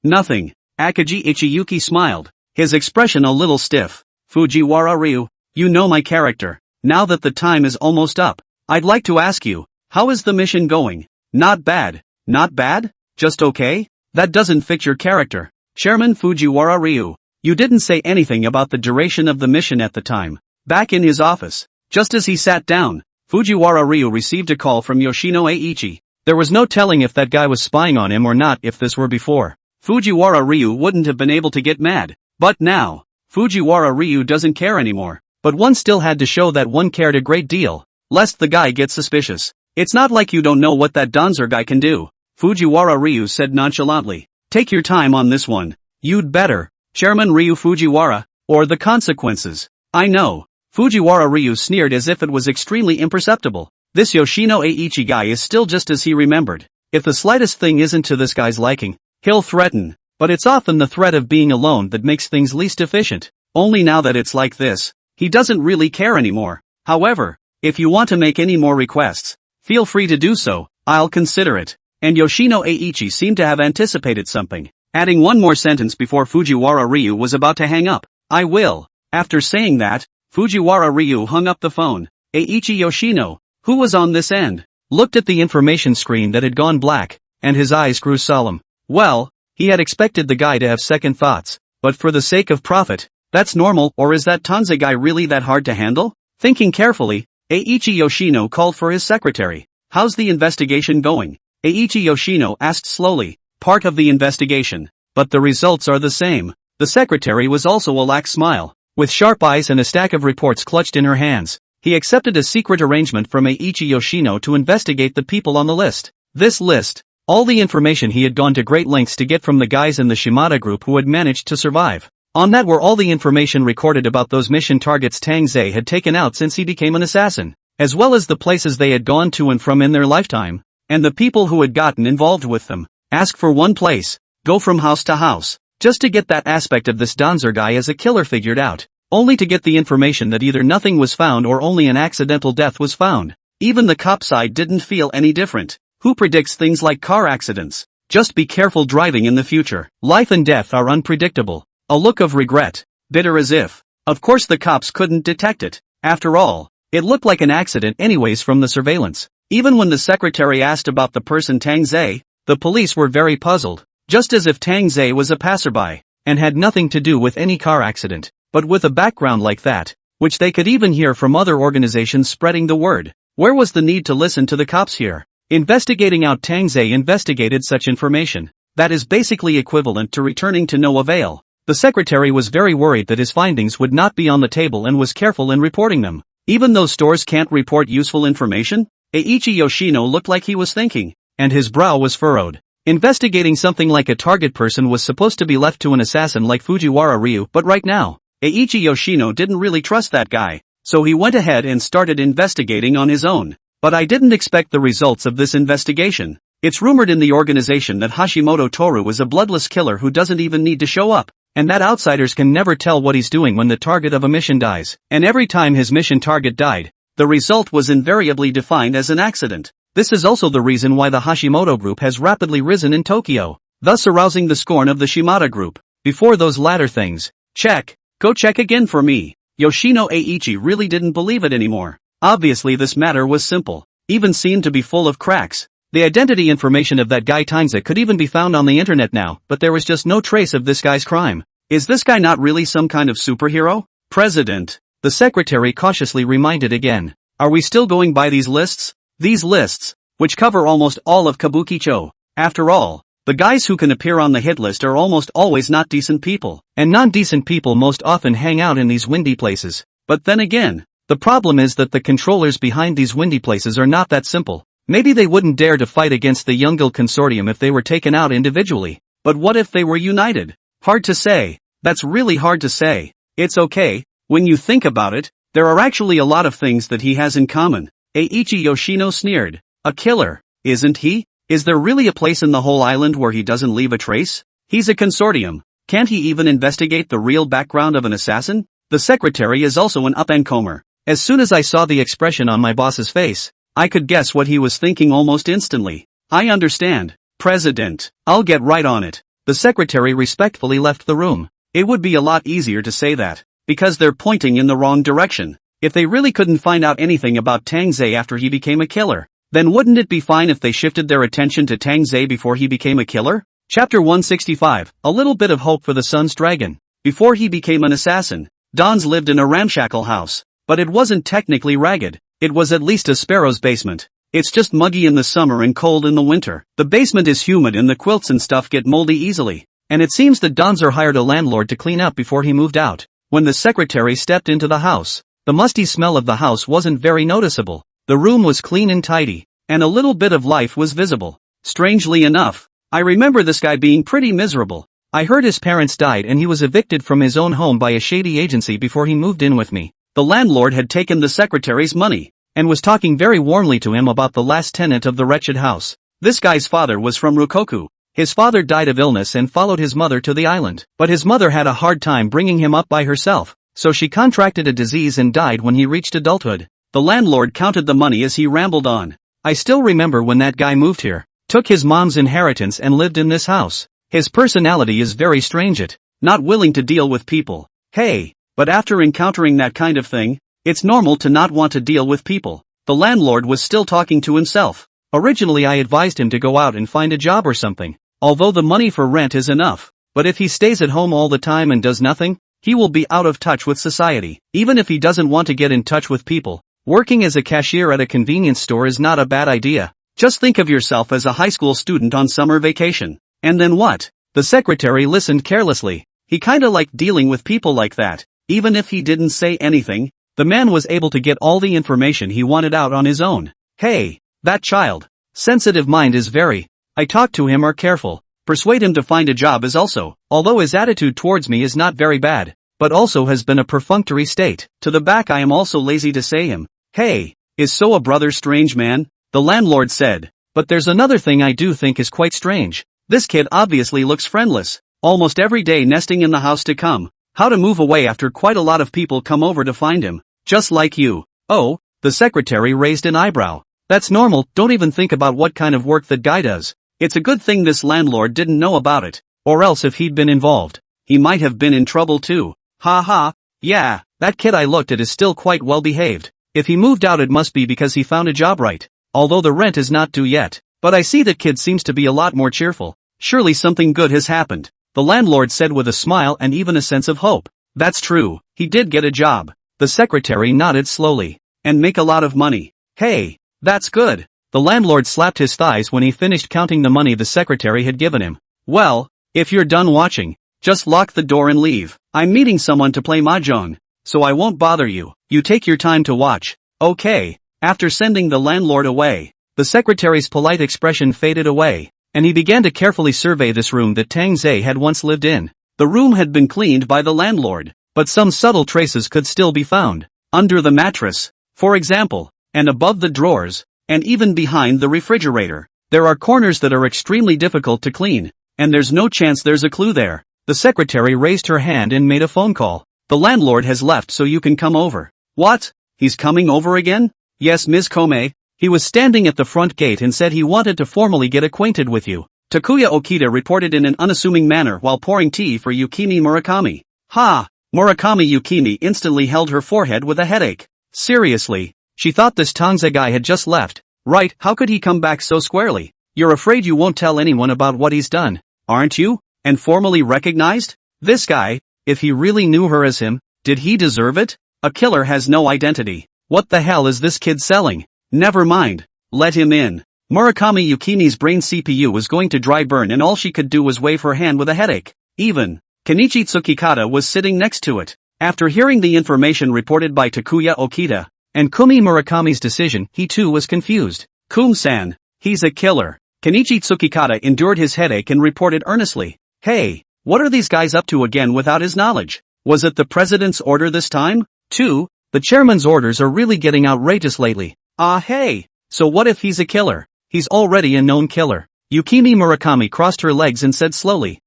Nothing. Akaji Ichiyuki smiled, his expression a little stiff. Fujiwara Ryu, you know my character. Now that the time is almost up, I'd like to ask you, how is the mission going? Not bad. Not bad? Just okay? That doesn't fit your character. Chairman Fujiwara Ryu, you didn't say anything about the duration of the mission at the time. Back in his office, just as he sat down, Fujiwara Ryu received a call from Yoshino Eiichi. There was no telling if that guy was spying on him or not if this were before. Fujiwara Ryu wouldn't have been able to get mad. But now, Fujiwara Ryu doesn't care anymore. But one still had to show that one cared a great deal, lest the guy get suspicious. It's not like you don't know what that Danzer guy can do, Fujiwara Ryu said nonchalantly. Take your time on this one. You'd better, Chairman Ryu Fujiwara, or the consequences. I know. Fujiwara Ryu sneered as if it was extremely imperceptible. This Yoshino Eiichi guy is still just as he remembered. If the slightest thing isn't to this guy's liking, he'll threaten. But it's often the threat of being alone that makes things least efficient. Only now that it's like this, he doesn't really care anymore. However, if you want to make any more requests, feel free to do so, I'll consider it. And Yoshino Eiichi seemed to have anticipated something, adding one more sentence before Fujiwara Ryu was about to hang up. I will. After saying that, Fujiwara Ryu hung up the phone. Eiichi Yoshino, who was on this end, looked at the information screen that had gone black, and his eyes grew solemn. Well, he had expected the guy to have second thoughts, but for the sake of profit, that's normal. Or is that Tang Ze guy really that hard to handle? Thinking carefully, Eiichi Yoshino called for his secretary. How's the investigation going? Eiichi Yoshino asked slowly. Part of the investigation, but the results are the same. The secretary was also a lax smile. With sharp eyes and a stack of reports clutched in her hands, he accepted a secret arrangement from Eiichi Yoshino to investigate the people on the list. This list, all the information he had gone to great lengths to get from the guys in the Shimada group who had managed to survive. On that were all the information recorded about those mission targets Tang Ze had taken out since he became an assassin, as well as the places they had gone to and from in their lifetime, and the people who had gotten involved with them. Ask for one place, go from house to house, just to get that aspect of this Danzer guy as a killer figured out, only to get the information that either nothing was found or only an accidental death was found. Even the cop side didn't feel any different. Who predicts things like car accidents? Just be careful driving in the future. Life and death are unpredictable. A look of regret, bitter as if. Of course the cops couldn't detect it. After all, it looked like an accident anyways from the surveillance. Even when the secretary asked about the person Tang Ze, the police were very puzzled, just as if Tang Ze was a passerby, and had nothing to do with any car accident. But with a background like that, which they could even hear from other organizations spreading the word, where was the need to listen to the cops here? Investigating out Tang Ze investigated such information. That is basically equivalent to returning to no avail. The secretary was very worried that his findings would not be on the table and was careful in reporting them. Even though stores can't report useful information? Eiichi Yoshino looked like he was thinking, and his brow was furrowed. Investigating something like a target person was supposed to be left to an assassin like Fujiwara Ryu, but right now, Eiichi Yoshino didn't really trust that guy, so he went ahead and started investigating on his own. But I didn't expect the results of this investigation. It's rumored in the organization that Hashimoto Toru is a bloodless killer who doesn't even need to show up, and that outsiders can never tell what he's doing when the target of a mission dies. And every time his mission target died, the result was invariably defined as an accident. This is also the reason why the Hashimoto group has rapidly risen in Tokyo, thus arousing the scorn of the Shimada group. Before those latter things, check. Go check again for me. Yoshino Eiichi really didn't believe it anymore. Obviously this matter was simple. even seemed to be full of cracks. The identity information of that guy Tang Ze could even be found on the internet now, but there was just no trace of this guy's crime. Is this guy not really some kind of superhero? President. The secretary cautiously reminded again. Are we still going by these lists? These lists, which cover almost all of Kabukicho. After all, the guys who can appear on the hit list are almost always not decent people, and non-decent people most often hang out in these windy places. But then again, the problem is that the controllers behind these windy places are not that simple. Maybe they wouldn't dare to fight against the Young-Guild Consortium if they were taken out individually. But what if they were united? Hard to say. That's really hard to say. It's okay, when you think about it, there are actually a lot of things that he has in common. Eiichi Yoshino sneered. A killer, isn't he? Is there really a place in the whole island where he doesn't leave a trace? He's a consortium. Can't he even investigate the real background of an assassin? The secretary is also an up-and-comer. As soon as I saw the expression on my boss's face, I could guess what he was thinking almost instantly. I understand, President. I'll get right on it. The secretary respectfully left the room. It would be a lot easier to say that, because they're pointing in the wrong direction. If they really couldn't find out anything about Tang Ze after he became a killer, then wouldn't it be fine if they shifted their attention to Tang Ze before he became a killer? Chapter 165, A Little Bit of Hope for the Sun's Dragon. Before he became an assassin, Don's lived in a ramshackle house, but it wasn't technically ragged. It was at least a sparrow's basement. It's just muggy in the summer and cold in the winter. The basement is humid and the quilts and stuff get moldy easily. And it seems that Donzer hired a landlord to clean up before he moved out. When the secretary stepped into the house, the musty smell of the house wasn't very noticeable. The room was clean and tidy, and a little bit of life was visible. Strangely enough, I remember this guy being pretty miserable. I heard his parents died and he was evicted from his own home by a shady agency before he moved in with me. The landlord had taken the secretary's money, and was talking very warmly to him about the last tenant of the wretched house. This guy's father was from Rukoku. His father died of illness and followed his mother to the island. But his mother had a hard time bringing him up by herself, so she contracted a disease and died when he reached adulthood. The landlord counted the money as he rambled on. I still remember when that guy moved here, took his mom's inheritance and lived in this house. His personality is very strange, not willing to deal with people. Hey, but after encountering that kind of thing, it's normal to not want to deal with people. The landlord was still talking to himself. Originally I advised him to go out and find a job or something, although the money for rent is enough. But if he stays at home all the time and does nothing, he will be out of touch with society. Even if he doesn't want to get in touch with people, working as a cashier at a convenience store is not a bad idea. Just think of yourself as a high school student on summer vacation. And then what? The secretary listened carelessly. He kinda liked dealing with people like that. Even if he didn't say anything, the man was able to get all the information he wanted out on his own. Hey, that child. Sensitive mind is very. I talk to him or careful. Persuade him to find a job is also, although his attitude towards me is not very bad, but also has been a perfunctory state. To the back I am also lazy to say him. Hey, is so a brother strange man? The landlord said. But there's another thing I do think is quite strange. This kid obviously looks friendless. Almost every day nesting in the house to come. How to move away after quite a lot of people come over to find him. Just like you. Oh, the secretary raised an eyebrow. That's normal, don't even think about what kind of work that guy does. It's a good thing this landlord didn't know about it, or else if he'd been involved, he might have been in trouble too. Ha ha, yeah, that kid I looked at is still quite well behaved. If he moved out it must be because he found a job right, although the rent is not due yet. But I see that kid seems to be a lot more cheerful. Surely something good has happened, the landlord said with a smile and even a sense of hope. That's true, he did get a job. The secretary nodded slowly. And make a lot of money. Hey, that's good. The landlord slapped his thighs when he finished counting the money the secretary had given him. Well, if you're done watching, just lock the door and leave. I'm meeting someone to play mahjong, so I won't bother you. You take your time to watch. Okay. After sending the landlord away, the secretary's polite expression faded away, and he began to carefully survey this room that Tang Ze had once lived in. The room had been cleaned by the landlord, but some subtle traces could still be found. Under the mattress, for example, and above the drawers, and even behind the refrigerator. There are corners that are extremely difficult to clean, and there's no chance there's a clue there. The secretary raised her hand and made a phone call. The landlord has left so you can come over. What? He's coming over again? Yes, Ms. Kome. He was standing at the front gate and said he wanted to formally get acquainted with you. Takuya Okita reported in an unassuming manner while pouring tea for Yukimi Murakami. Ha! Murakami Yukimi instantly held her forehead with a headache. Seriously, she thought this Tang Ze guy had just left. Right, how could he come back so squarely? You're afraid you won't tell anyone about what he's done, aren't you? And formally recognized? This guy, if he really knew her as him, did he deserve it? A killer has no identity. What the hell is this kid selling? Never mind. Let him in. Murakami Yukimi's brain CPU was going to dry burn and all she could do was wave her hand with a headache. Even Kenichi Tsukikata was sitting next to it. After hearing the information reported by Takuya Okita and Kumi Murakami's decision, he too was confused. Kum-san, he's a killer. Kenichi Tsukikata endured his headache and reported earnestly. Hey, what are these guys up to again without his knowledge? Was it the president's order this time? Too, the chairman's orders are really getting outrageous lately. Hey, so what if he's a killer? He's already a known killer. Yukimi Murakami crossed her legs and said slowly.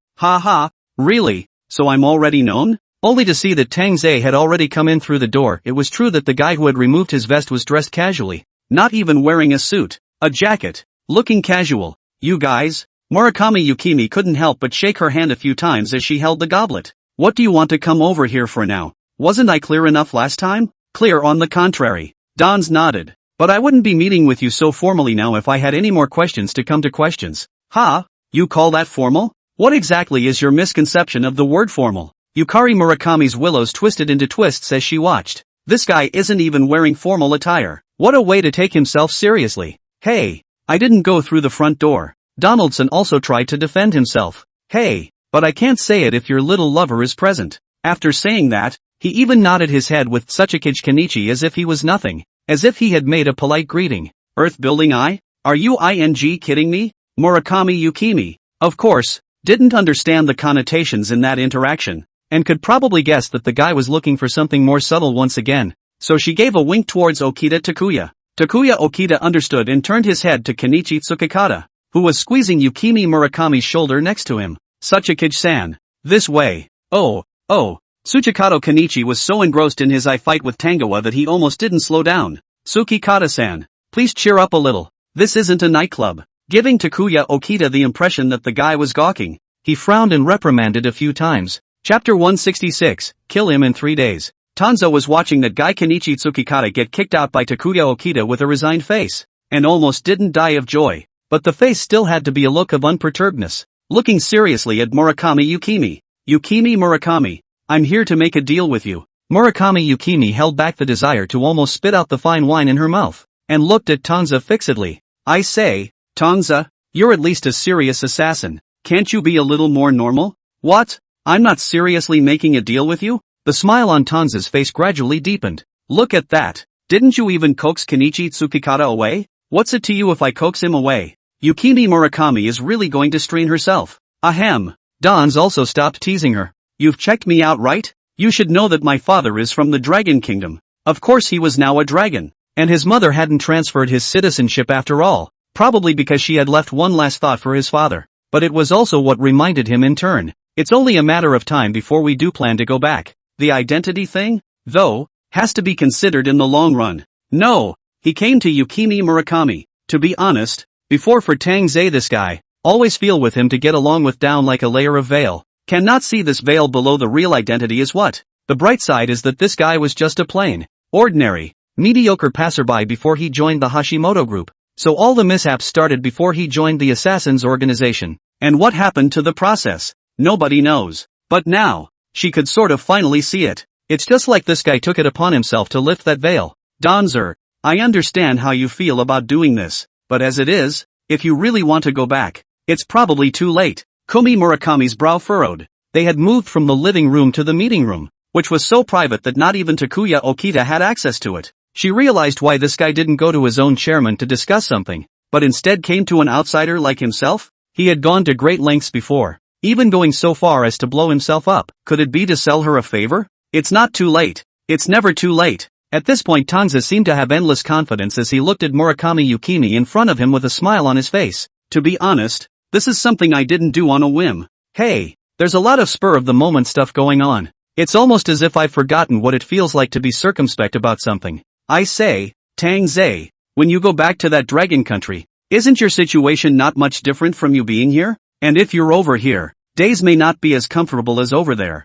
Really? So I'm already known? Only to see that Tang Ze had already come in through the door. It was true that the guy who had removed his vest was dressed casually, not even wearing a suit, a jacket, looking casual. You guys? Murakami Yukimi couldn't help but shake her hand a few times as she held the goblet. What do you want to come over here for now? Wasn't I clear enough last time? Clear on the contrary. Dons nodded. But I wouldn't be meeting with you so formally now if I had any more questions to come to questions. You call that formal? What exactly is your misconception of the word formal? Yukari Murakami's willows twisted into twists as she watched. This guy isn't even wearing formal attire. What a way to take himself seriously. Hey, I didn't go through the front door. Donaldson also tried to defend himself. Hey, but I can't say it if your little lover is present. After saying that, he even nodded his head with such a Kenichi as if he was nothing, as if he had made a polite greeting. Earth-building eye? Are you kidding me? Murakami Yukimi, of course, didn't understand the connotations in that interaction, and could probably guess that the guy was looking for something more subtle once again, so she gave a wink towards Okita Takuya. Takuya Okita understood and turned his head to Kenichi Tsukikata, who was squeezing Yukimi Murakami's shoulder next to him. Suchikage-san. This way. Oh. Tsukikata Kenichi was so engrossed in his eye fight with Tangoa that he almost didn't slow down. Tsukikata-san, please cheer up a little. This isn't a nightclub. Giving Takuya Okita the impression that the guy was gawking, he frowned and reprimanded a few times. Chapter 166, Kill him in 3 days. Tanzo was watching that guy Kenichi Tsukikata get kicked out by Takuya Okita with a resigned face, and almost didn't die of joy. But the face still had to be a look of unperturbedness. Looking seriously at Murakami Yukimi. Yukimi Murakami, I'm here to make a deal with you. Murakami Yukimi held back the desire to almost spit out the fine wine in her mouth, and looked at Tanza fixedly. I say, Tanza, you're at least a serious assassin. Can't you be a little more normal? What? I'm not seriously making a deal with you? The smile on Tanza's face gradually deepened. Look at that. Didn't you even coax Kenichi Tsukikata away? What's it to you if I coax him away? Yukimi Murakami is really going to strain herself. Ahem. Dons also stopped teasing her. You've checked me out, right? You should know that my father is from the Dragon Kingdom. Of course he was now a dragon. And his mother hadn't transferred his citizenship after all, probably because she had left one last thought for his father. But it was also what reminded him in turn. It's only a matter of time before we do plan to go back. The identity thing, though, has to be considered in the long run. No, he came to Yukimi Murakami. To be honest, before for Tang Ze this guy, always feel with him to get along with down like a layer of veil. Cannot see this veil below the real identity is what? The bright side is that this guy was just a plain, ordinary, mediocre passerby before he joined the Hashimoto group. So all the mishaps started before he joined the Assassins organization. And what happened to the process? Nobody knows. But now, she could sort of finally see it. It's just like this guy took it upon himself to lift that veil. Donzer, I understand how you feel about doing this, but as it is, if you really want to go back, it's probably too late. Kumi Murakami's brow furrowed. They had moved from the living room to the meeting room, which was so private that not even Takuya Okita had access to it. She realized why this guy didn't go to his own chairman to discuss something, but instead came to an outsider like himself. He had gone to great lengths before, even going so far as to blow himself up. Could it be to sell her a favor? It's not too late. It's never too late. At this point Tang Ze seemed to have endless confidence as he looked at Murakami Yukimi in front of him with a smile on his face. To be honest, this is something I didn't do on a whim. Hey, there's a lot of spur-of-the-moment stuff going on. It's almost as if I've forgotten what it feels like to be circumspect about something. I say, Tang Ze, when you go back to that dragon country, isn't your situation not much different from you being here? And if you're over here, days may not be as comfortable as over there.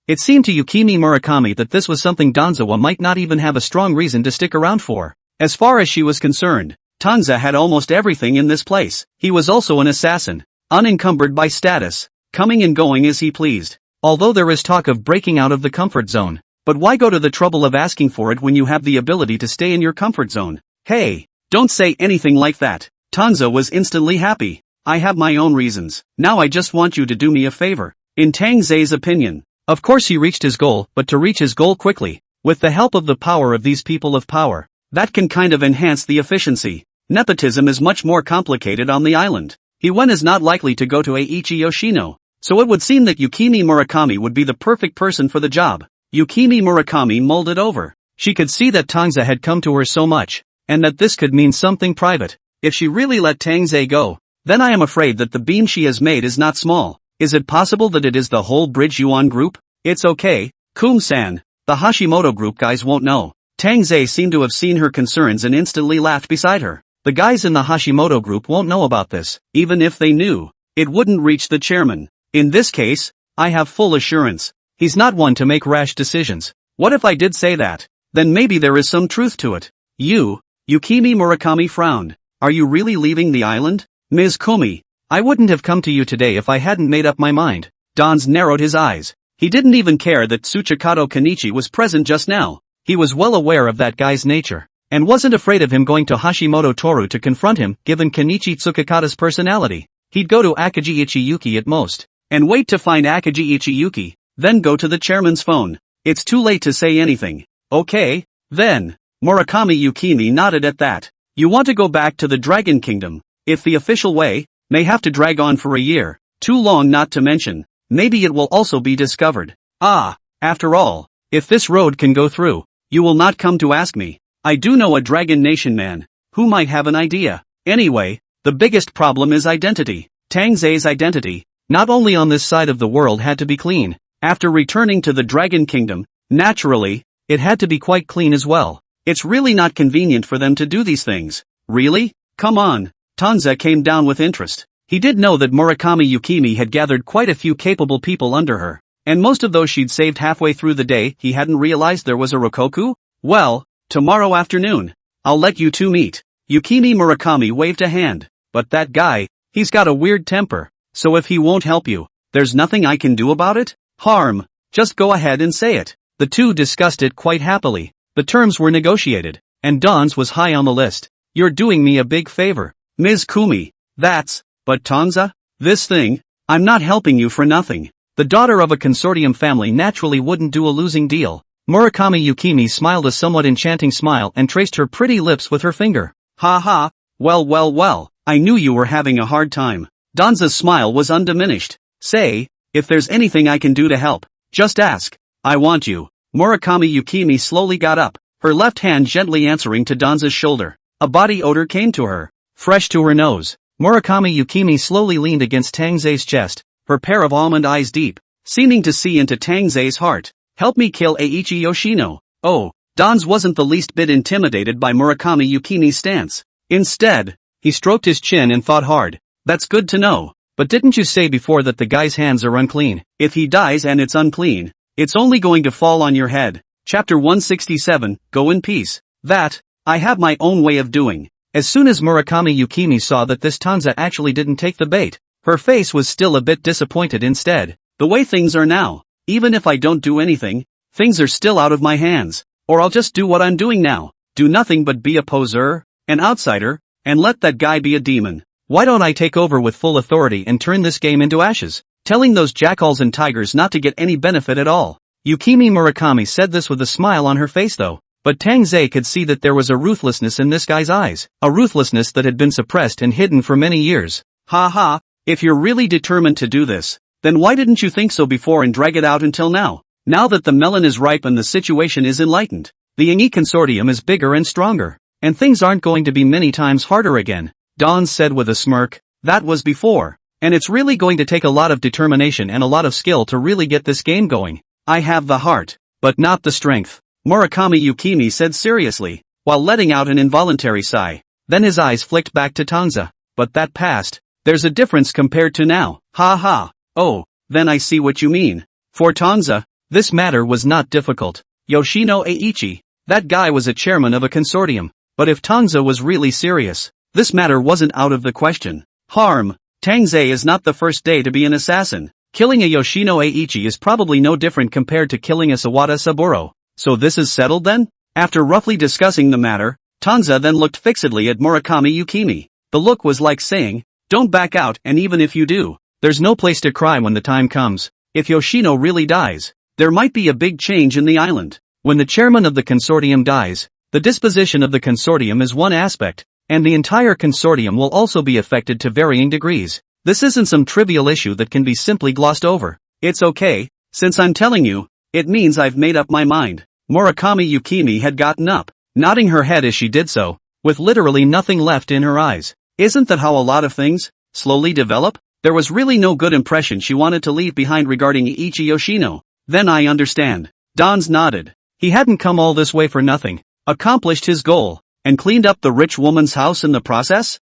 It seemed to Yukimi Murakami that this was something Donzawa might not even have a strong reason to stick around for. As far as she was concerned, Tang Ze had almost everything in this place. He was also an assassin, unencumbered by status, coming and going as he pleased. Although there is talk of breaking out of the comfort zone, but why go to the trouble of asking for it when you have the ability to stay in your comfort zone? Hey, don't say anything like that. Tang Ze was instantly happy. I have my own reasons. Now I just want you to do me a favor. In Tang Ze's opinion, of course he reached his goal, but to reach his goal quickly, with the help of the power of these people of power, that can kind of enhance the efficiency. Nepotism is much more complicated on the island. He is not likely to go to Eiichi Yoshino, so it would seem that Yukimi Murakami would be the perfect person for the job. Yukimi Murakami mulled it over. She could see that Tang Ze had come to her so much, and that this could mean something private. If she really let Tang Ze go, then I am afraid that the beam she has made is not small. Is it possible that it is the whole Bridge Yuan group? It's okay, Kum-san. The Hashimoto group guys won't know. Tang Ze seemed to have seen her concerns and instantly laughed beside her. The guys in the Hashimoto group won't know about this. Even if they knew, it wouldn't reach the chairman. In this case, I have full assurance. He's not one to make rash decisions. What if I did say that? Then maybe there is some truth to it. Yukimi Murakami frowned. Are you really leaving the island? Ms. Komi, I wouldn't have come to you today if I hadn't made up my mind. Dans narrowed his eyes. He didn't even care that Tsuchikado Kenichi was present just now. He was well aware of that guy's nature, and wasn't afraid of him going to Hashimoto Toru to confront him, given Kenichi Tsukikada's personality. He'd go to Akagi Ichiyuki at most, and wait to find Akagi Ichiyuki, then go to the chairman's phone. It's too late to say anything. Okay, then. Murakami Yukimi nodded at that. You want to go back to the Dragon Kingdom? If the official way, may have to drag on for a year, too long not to mention, maybe it will also be discovered. After all, if this road can go through, you will not come to ask me. I do know a Dragon Nation man, who might have an idea. Anyway, the biggest problem is identity. Tang Ze's identity, not only on this side of the world had to be clean, after returning to the Dragon Kingdom, naturally, it had to be quite clean as well. It's really not convenient for them to do these things. Really? Come on. Tang Ze came down with interest. He did know that Murakami Yukimi had gathered quite a few capable people under her, and most of those she'd saved halfway through the day. He hadn't realized there was a Rokoku? Well, tomorrow afternoon, I'll let you two meet. Yukimi Murakami waved a hand. But that guy, he's got a weird temper, so if he won't help you, there's nothing I can do about it? Harm. Just go ahead and say it. The two discussed it quite happily. The terms were negotiated, and Don's was high on the list. You're doing me a big favor, Ms. Kumi. But Tang Ze? This thing? I'm not helping you for nothing. The daughter of a consortium family naturally wouldn't do a losing deal. Murakami Yukimi smiled a somewhat enchanting smile and traced her pretty lips with her finger. Ha ha, well, I knew you were having a hard time. Tang Ze's smile was undiminished. Say, if there's anything I can do to help, just ask. I want you. Murakami Yukimi slowly got up, her left hand gently answering to Tang Ze's shoulder. A body odor came to her, fresh to her nose. Murakami Yukimi slowly leaned against Tang Ze's chest, her pair of almond eyes deep, seeming to see into Tang Ze's heart. Help me kill Eiichi Yoshino. Oh, Tang Ze wasn't the least bit intimidated by Murakami Yukimi's stance. Instead, he stroked his chin and thought hard. That's good to know. But didn't you say before that the guy's hands are unclean? If he dies and it's unclean, it's only going to fall on your head. Chapter 167, Go in peace. That, I have my own way of doing. As soon as Murakami Yukimi saw that this Tang Ze actually didn't take the bait, her face was still a bit disappointed instead. The way things are now, even if I don't do anything, things are still out of my hands. Or I'll just do what I'm doing now. Do nothing but be a poser, an outsider, and let that guy be a demon. Why don't I take over with full authority and turn this game into ashes? Telling those jackals and tigers not to get any benefit at all. Yukimi Murakami said this with a smile on her face though, but Tang Ze could see that there was a ruthlessness in this guy's eyes, a ruthlessness that had been suppressed and hidden for many years. Ha ha, if you're really determined to do this, then why didn't you think so before and drag it out until now? Now that the melon is ripe and the situation is enlightened, the Yangi consortium is bigger and stronger, and things aren't going to be many times harder again, Dawn said with a smirk. That was before. And it's really going to take a lot of determination and a lot of skill to really get this game going. I have the heart, but not the strength, Murakami Yukimi said seriously, while letting out an involuntary sigh. Then his eyes flicked back to Tang Ze. But that passed. There's a difference compared to now. Ha ha. Oh, then I see what you mean. For Tang Ze, this matter was not difficult. Yoshino Eiichi, that guy was a chairman of a consortium. But if Tang Ze was really serious, this matter wasn't out of the question. Tang Ze is not the first day to be an assassin. Killing a Yoshino Eiichi is probably no different compared to killing a Sawada Saburo. So this is settled then? After roughly discussing the matter, Tang Ze then looked fixedly at Murakami Yukimi. The look was like saying, don't back out, and even if you do, there's no place to cry when the time comes. If Yoshino really dies, there might be a big change in the island. When the chairman of the consortium dies, the disposition of the consortium is one aspect, and the entire consortium will also be affected to varying degrees. This isn't some trivial issue that can be simply glossed over. It's okay, since I'm telling you, it means I've made up my mind. Murakami Yukimi had gotten up, nodding her head as she did so, with literally nothing left in her eyes. Isn't that how a lot of things slowly develop? There was really no good impression she wanted to leave behind regarding Eiichi Yoshino. Then I understand. Dans nodded. He hadn't come all this way for nothing, accomplished his goal, and cleaned up the rich woman's house in the process?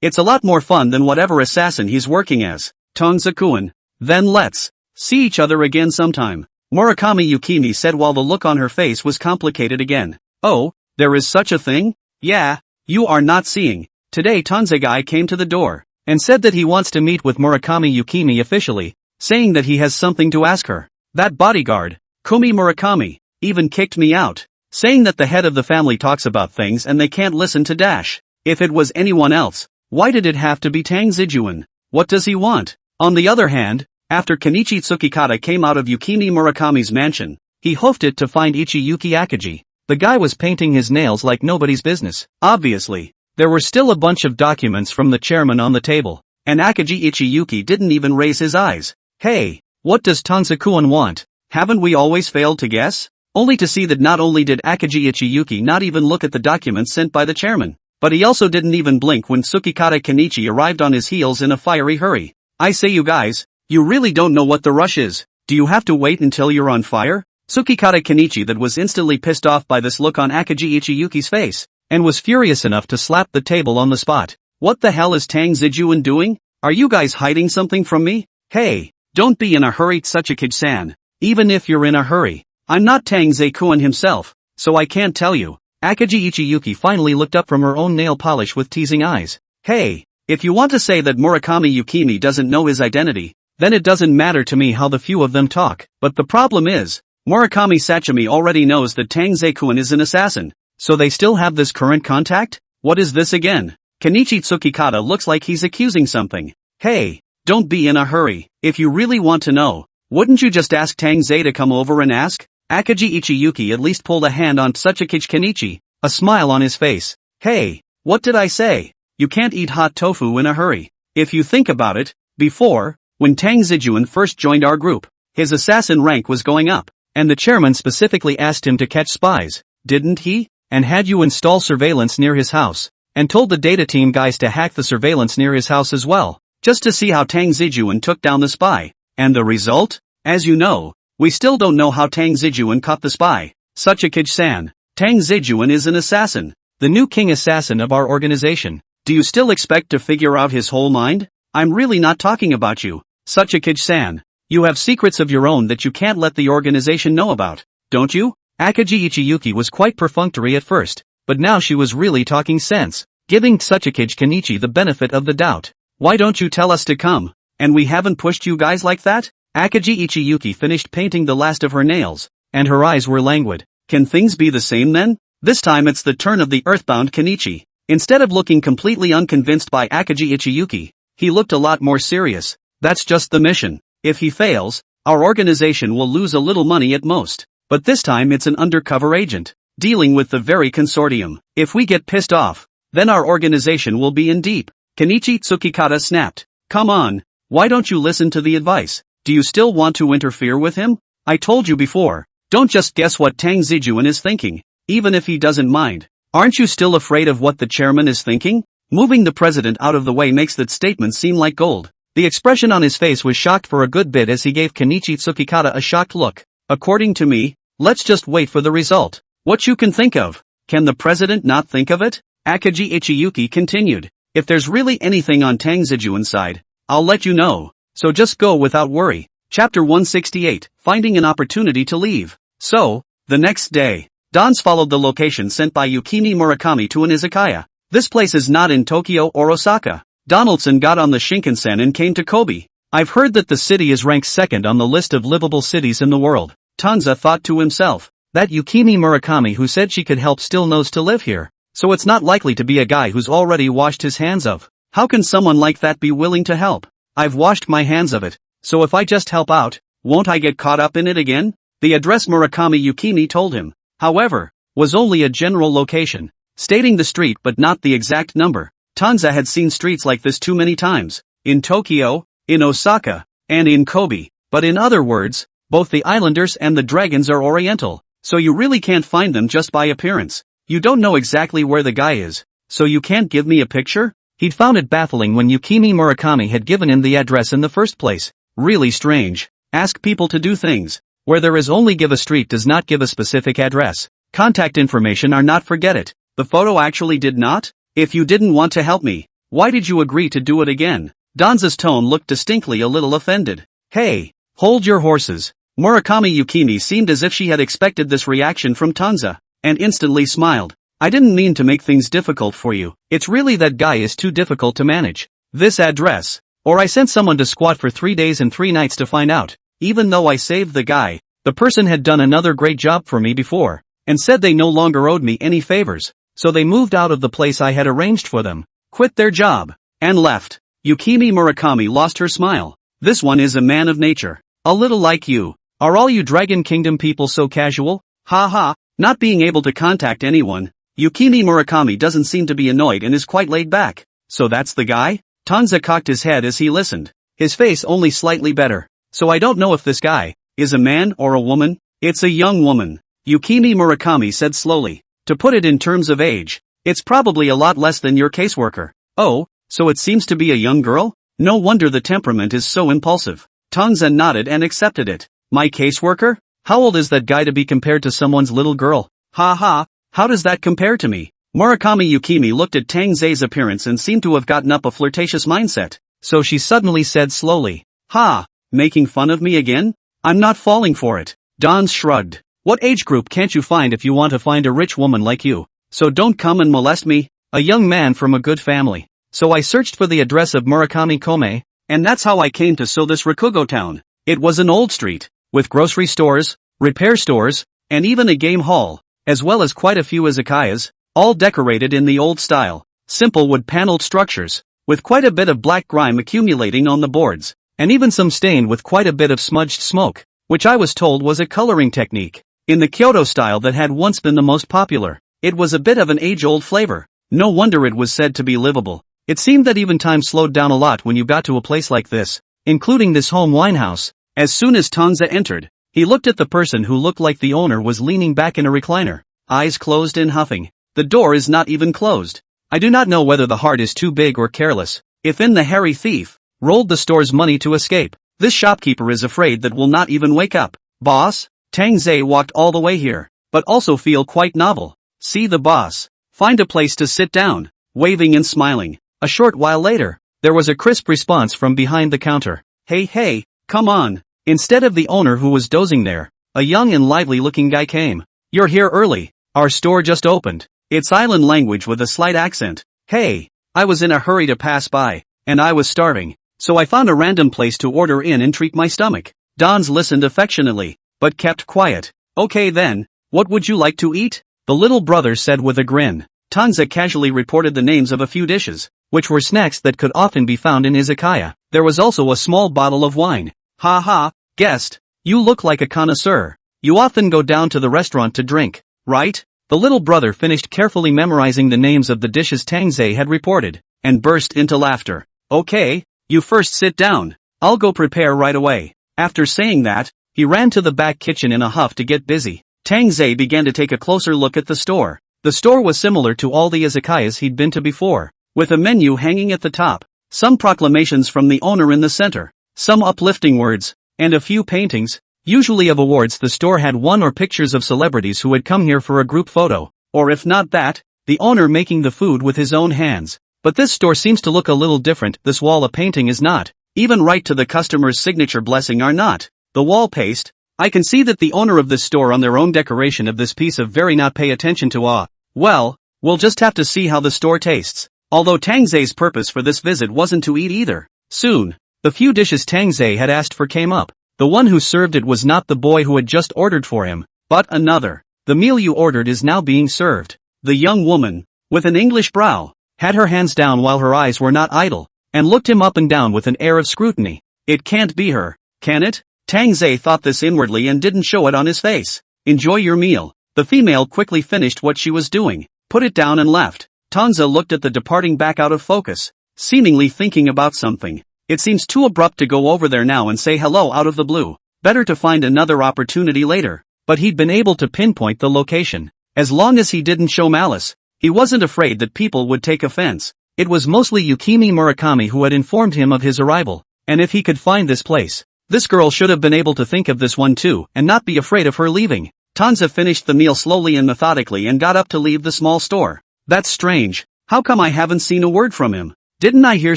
It's a lot more fun than whatever assassin he's working as. Tang Ze-kun. Then let's see each other again sometime. Murakami Yukimi said while the look on her face was complicated again. Oh, there is such a thing? Yeah, you are not seeing. Today Tang Ze-gai came to the door, and said that he wants to meet with Murakami Yukimi officially, saying that he has something to ask her. That bodyguard, Kumi Murakami, even kicked me out, saying that the head of the family talks about things and they can't listen to dash. If it was anyone else, why did it have to be Tang Ze-jun? What does he want? On the other hand, after Kenichi Tsukikata came out of Yukimi Murakami's mansion, he hoofed it to find Ichiyuki Akagi. The guy was painting his nails like nobody's business. Obviously, there were still a bunch of documents from the chairman on the table, and Akagi Ichiyuki didn't even raise his eyes. Hey, what does Tang Ze-kun want? Haven't we always failed to guess? Only to see that not only did Akagi Ichiyuki not even look at the documents sent by the chairman, but he also didn't even blink when Tsukikata Kenichi arrived on his heels in a fiery hurry. I say you guys, you really don't know what the rush is. Do you have to wait until you're on fire? Tsukikata Kenichi that was instantly pissed off by this look on Akagi Ichiyuki's face, and was furious enough to slap the table on the spot. What the hell is Tang Ze-jun doing? Are you guys hiding something from me? Hey, don't be in a hurry Tsukikage-san. Even if you're in a hurry, I'm not Tang Ze-kun himself, so I can't tell you. Akagi Ichiyuki finally looked up from her own nail polish with teasing eyes. Hey, if you want to say that Murakami Yukimi doesn't know his identity, then it doesn't matter to me how the few of them talk. But the problem is, Murakami Sachimi already knows that Tang Ze-kun is an assassin, so they still have this current contact? What is this again? Kenichi Tsukikata looks like he's accusing something. Hey, don't be in a hurry. If you really want to know, wouldn't you just ask Tang Ze to come over and ask? Akagi Ichiyuki at least pulled a hand on Tsukikage Kenichi, a smile on his face. Hey, what did I say? You can't eat hot tofu in a hurry. If you think about it, before, when Tang Ze-jun first joined our group, his assassin rank was going up, and the chairman specifically asked him to catch spies, didn't he? And had you install surveillance near his house, and told the data team guys to hack the surveillance near his house as well, just to see how Tang Ze-jun took down the spy. And the result? As you know, we still don't know how Tang Ze-jun caught the spy. Tsukikage-san, Tang Ze-jun is an assassin, the new king assassin of our organization. Do you still expect to figure out his whole mind? I'm really not talking about you. Tsukikage-san, you have secrets of your own that you can't let the organization know about, don't you? Akagi Ichiyuki was quite perfunctory at first, but now she was really talking sense, giving Tsukikage Kenichi the benefit of the doubt. Why don't you tell us to come? And we haven't pushed you guys like that? Akagi Ichiyuki finished painting the last of her nails, and her eyes were languid. Can things be the same then? This time it's the turn of the earthbound Kenichi. Instead of looking completely unconvinced by Akagi Ichiyuki, he looked a lot more serious. That's just the mission. If he fails, our organization will lose a little money at most. But this time it's an undercover agent, dealing with the very consortium. If we get pissed off, then our organization will be in deep. Kenichi Tsukikata snapped. Come on, why don't you listen to the advice? Do you still want to interfere with him? I told you before, don't just guess what Tang Ze-jun is thinking, even if he doesn't mind. Aren't you still afraid of what the chairman is thinking? Moving the president out of the way makes that statement seem like gold. The expression on his face was shocked for a good bit as he gave Kenichi Tsukikata a shocked look. According to me, let's just wait for the result. What you can think of. Can the president not think of it? Akagi Ichiyuki continued. If there's really anything on Tang Ze-jun's side, I'll let you know. So just go without worry. Chapter 168, Finding an Opportunity to Leave. So, the next day, Dons followed the location sent by Yukimi Murakami to an izakaya. This place is not in Tokyo or Osaka. Donaldson got on the Shinkansen and came to Kobe. I've heard that the city is ranked second on the list of livable cities in the world. Tang Ze thought to himself. That Yukimi Murakami who said she could help still knows to live here. So it's not likely to be a guy who's already washed his hands of. How can someone like that be willing to help? I've washed my hands of it. So if I just help out, won't I get caught up in it again? The address Murakami Yukimi told him, however, was only a general location, stating the street but not the exact number. Tang Ze had seen streets like this too many times, in Tokyo, in Osaka, and in Kobe. But in other words, both the islanders and the dragons are oriental, so you really can't find them just by appearance. You don't know exactly where the guy is, so you can't give me a picture? He'd found it baffling when Yukimi Murakami had given him the address in the first place. Really strange. Ask people to do things. Where there is only give a street does not give a specific address. Contact information are not forget it. The photo actually did not? If you didn't want to help me, why did you agree to do it again? Donza's tone looked distinctly a little offended. Hey, hold your horses. Murakami Yukimi seemed as if she had expected this reaction from Tang Ze, and instantly smiled. I didn't mean to make things difficult for you. It's really that guy is too difficult to manage. This address. Or I sent someone to squat for 3 days and 3 nights to find out. Even though I saved the guy, the person had done another great job for me before, and said they no longer owed me any favors, so they moved out of the place I had arranged for them, quit their job, and left. Yukimi Murakami lost her smile. This one is a man of nature. A little like you. Are all you Dragon Kingdom people so casual? Ha ha, not being able to contact anyone. Yukimi Murakami doesn't seem to be annoyed and is quite laid back. So that's the guy? Tang Ze cocked his head as he listened. His face only slightly better. So I don't know if this guy is a man or a woman. It's a young woman. Yukimi Murakami said slowly. To put it in terms of age, it's probably a lot less than your caseworker. Oh, so it seems to be a young girl? No wonder the temperament is so impulsive. Tang Ze nodded and accepted it. My caseworker? How old is that guy to be compared to someone's little girl? Ha ha, how does that compare to me? Murakami Yukimi looked at Tang Ze's appearance and seemed to have gotten up a flirtatious mindset. So she suddenly said slowly. Ha, making fun of me again? I'm not falling for it. Dons shrugged. What age group can't you find if you want to find a rich woman like you? So don't come and molest me, a young man from a good family. So I searched for the address of Murakami Kome, and that's how I came to this Rakugo town. It was an old street, with grocery stores, repair stores, and even a game hall, as well as quite a few izakayas, all decorated in the old style, simple wood-paneled structures, with quite a bit of black grime accumulating on the boards, and even some stained with quite a bit of smudged smoke, which I was told was a coloring technique. In the Kyoto style that had once been the most popular, it was a bit of an age-old flavor. No wonder it was said to be livable. It seemed that even time slowed down a lot when you got to a place like this, including this home winehouse. As soon as Tang Ze entered, he looked at the person who looked like the owner was leaning back in a recliner, eyes closed and huffing. The door is not even closed. I do not know whether the heart is too big or careless. If in the hairy thief rolled the store's money to escape, this shopkeeper is afraid that will not even wake up. Boss? Tang Ze walked all the way here, but also feel quite novel. See the boss. Find a place to sit down, waving and smiling. A short while later, there was a crisp response from behind the counter. Hey, come on. Instead of the owner who was dozing there, a young and lively looking guy came. You're here early. Our store just opened. It's island language with a slight accent. Hey, I was in a hurry to pass by, and I was starving, so I found a random place to order in and treat my stomach. Dons listened affectionately, but kept quiet. Okay then, what would you like to eat? The little brother said with a grin. Tang Ze casually reported the names of a few dishes, which were snacks that could often be found in izakaya. There was also a small bottle of wine. Ha ha, guest, you look like a connoisseur. You often go down to the restaurant to drink, right? The little brother finished carefully memorizing the names of the dishes Tang Ze had reported, and burst into laughter. Okay, you first sit down. I'll go prepare right away. After saying that, he ran to the back kitchen in a huff to get busy. Tang Ze began to take a closer look at the store. The store was similar to all the izakayas he'd been to before, with a menu hanging at the top, some proclamations from the owner in the center, some uplifting words, and a few paintings. Usually of awards. The store had one or pictures of celebrities who had come here for a group photo, or if not that, the owner making the food with his own hands. But this store seems to look a little different. This wall a painting is not, even right to the customer's signature blessing are not. The wall paste, I can see that the owner of this store on their own decoration of this piece of very not pay attention to well, we'll just have to see how the store tastes. Although Tang Ze's purpose for this visit wasn't to eat either. Soon, the few dishes Tang Ze had asked for came up. The one who served it was not the boy who had just ordered for him, but another. The meal you ordered is now being served. The young woman, with an English brow, had her hands down while her eyes were not idle, and looked him up and down with an air of scrutiny. It can't be her, can it? Tang Ze thought this inwardly and didn't show it on his face. Enjoy your meal. The female quickly finished what she was doing, put it down and left. Tang Ze looked at the departing back out of focus, seemingly thinking about something. It seems too abrupt to go over there now and say hello out of the blue. Better to find another opportunity later. But he'd been able to pinpoint the location. As long as he didn't show malice, he wasn't afraid that people would take offense. It was mostly Yukimi Murakami who had informed him of his arrival, and if he could find this place, this girl should have been able to think of this one too and not be afraid of her leaving. Tang Ze finished the meal slowly and methodically and got up to leave the small store. That's strange. How come I haven't seen a word from him? Didn't I hear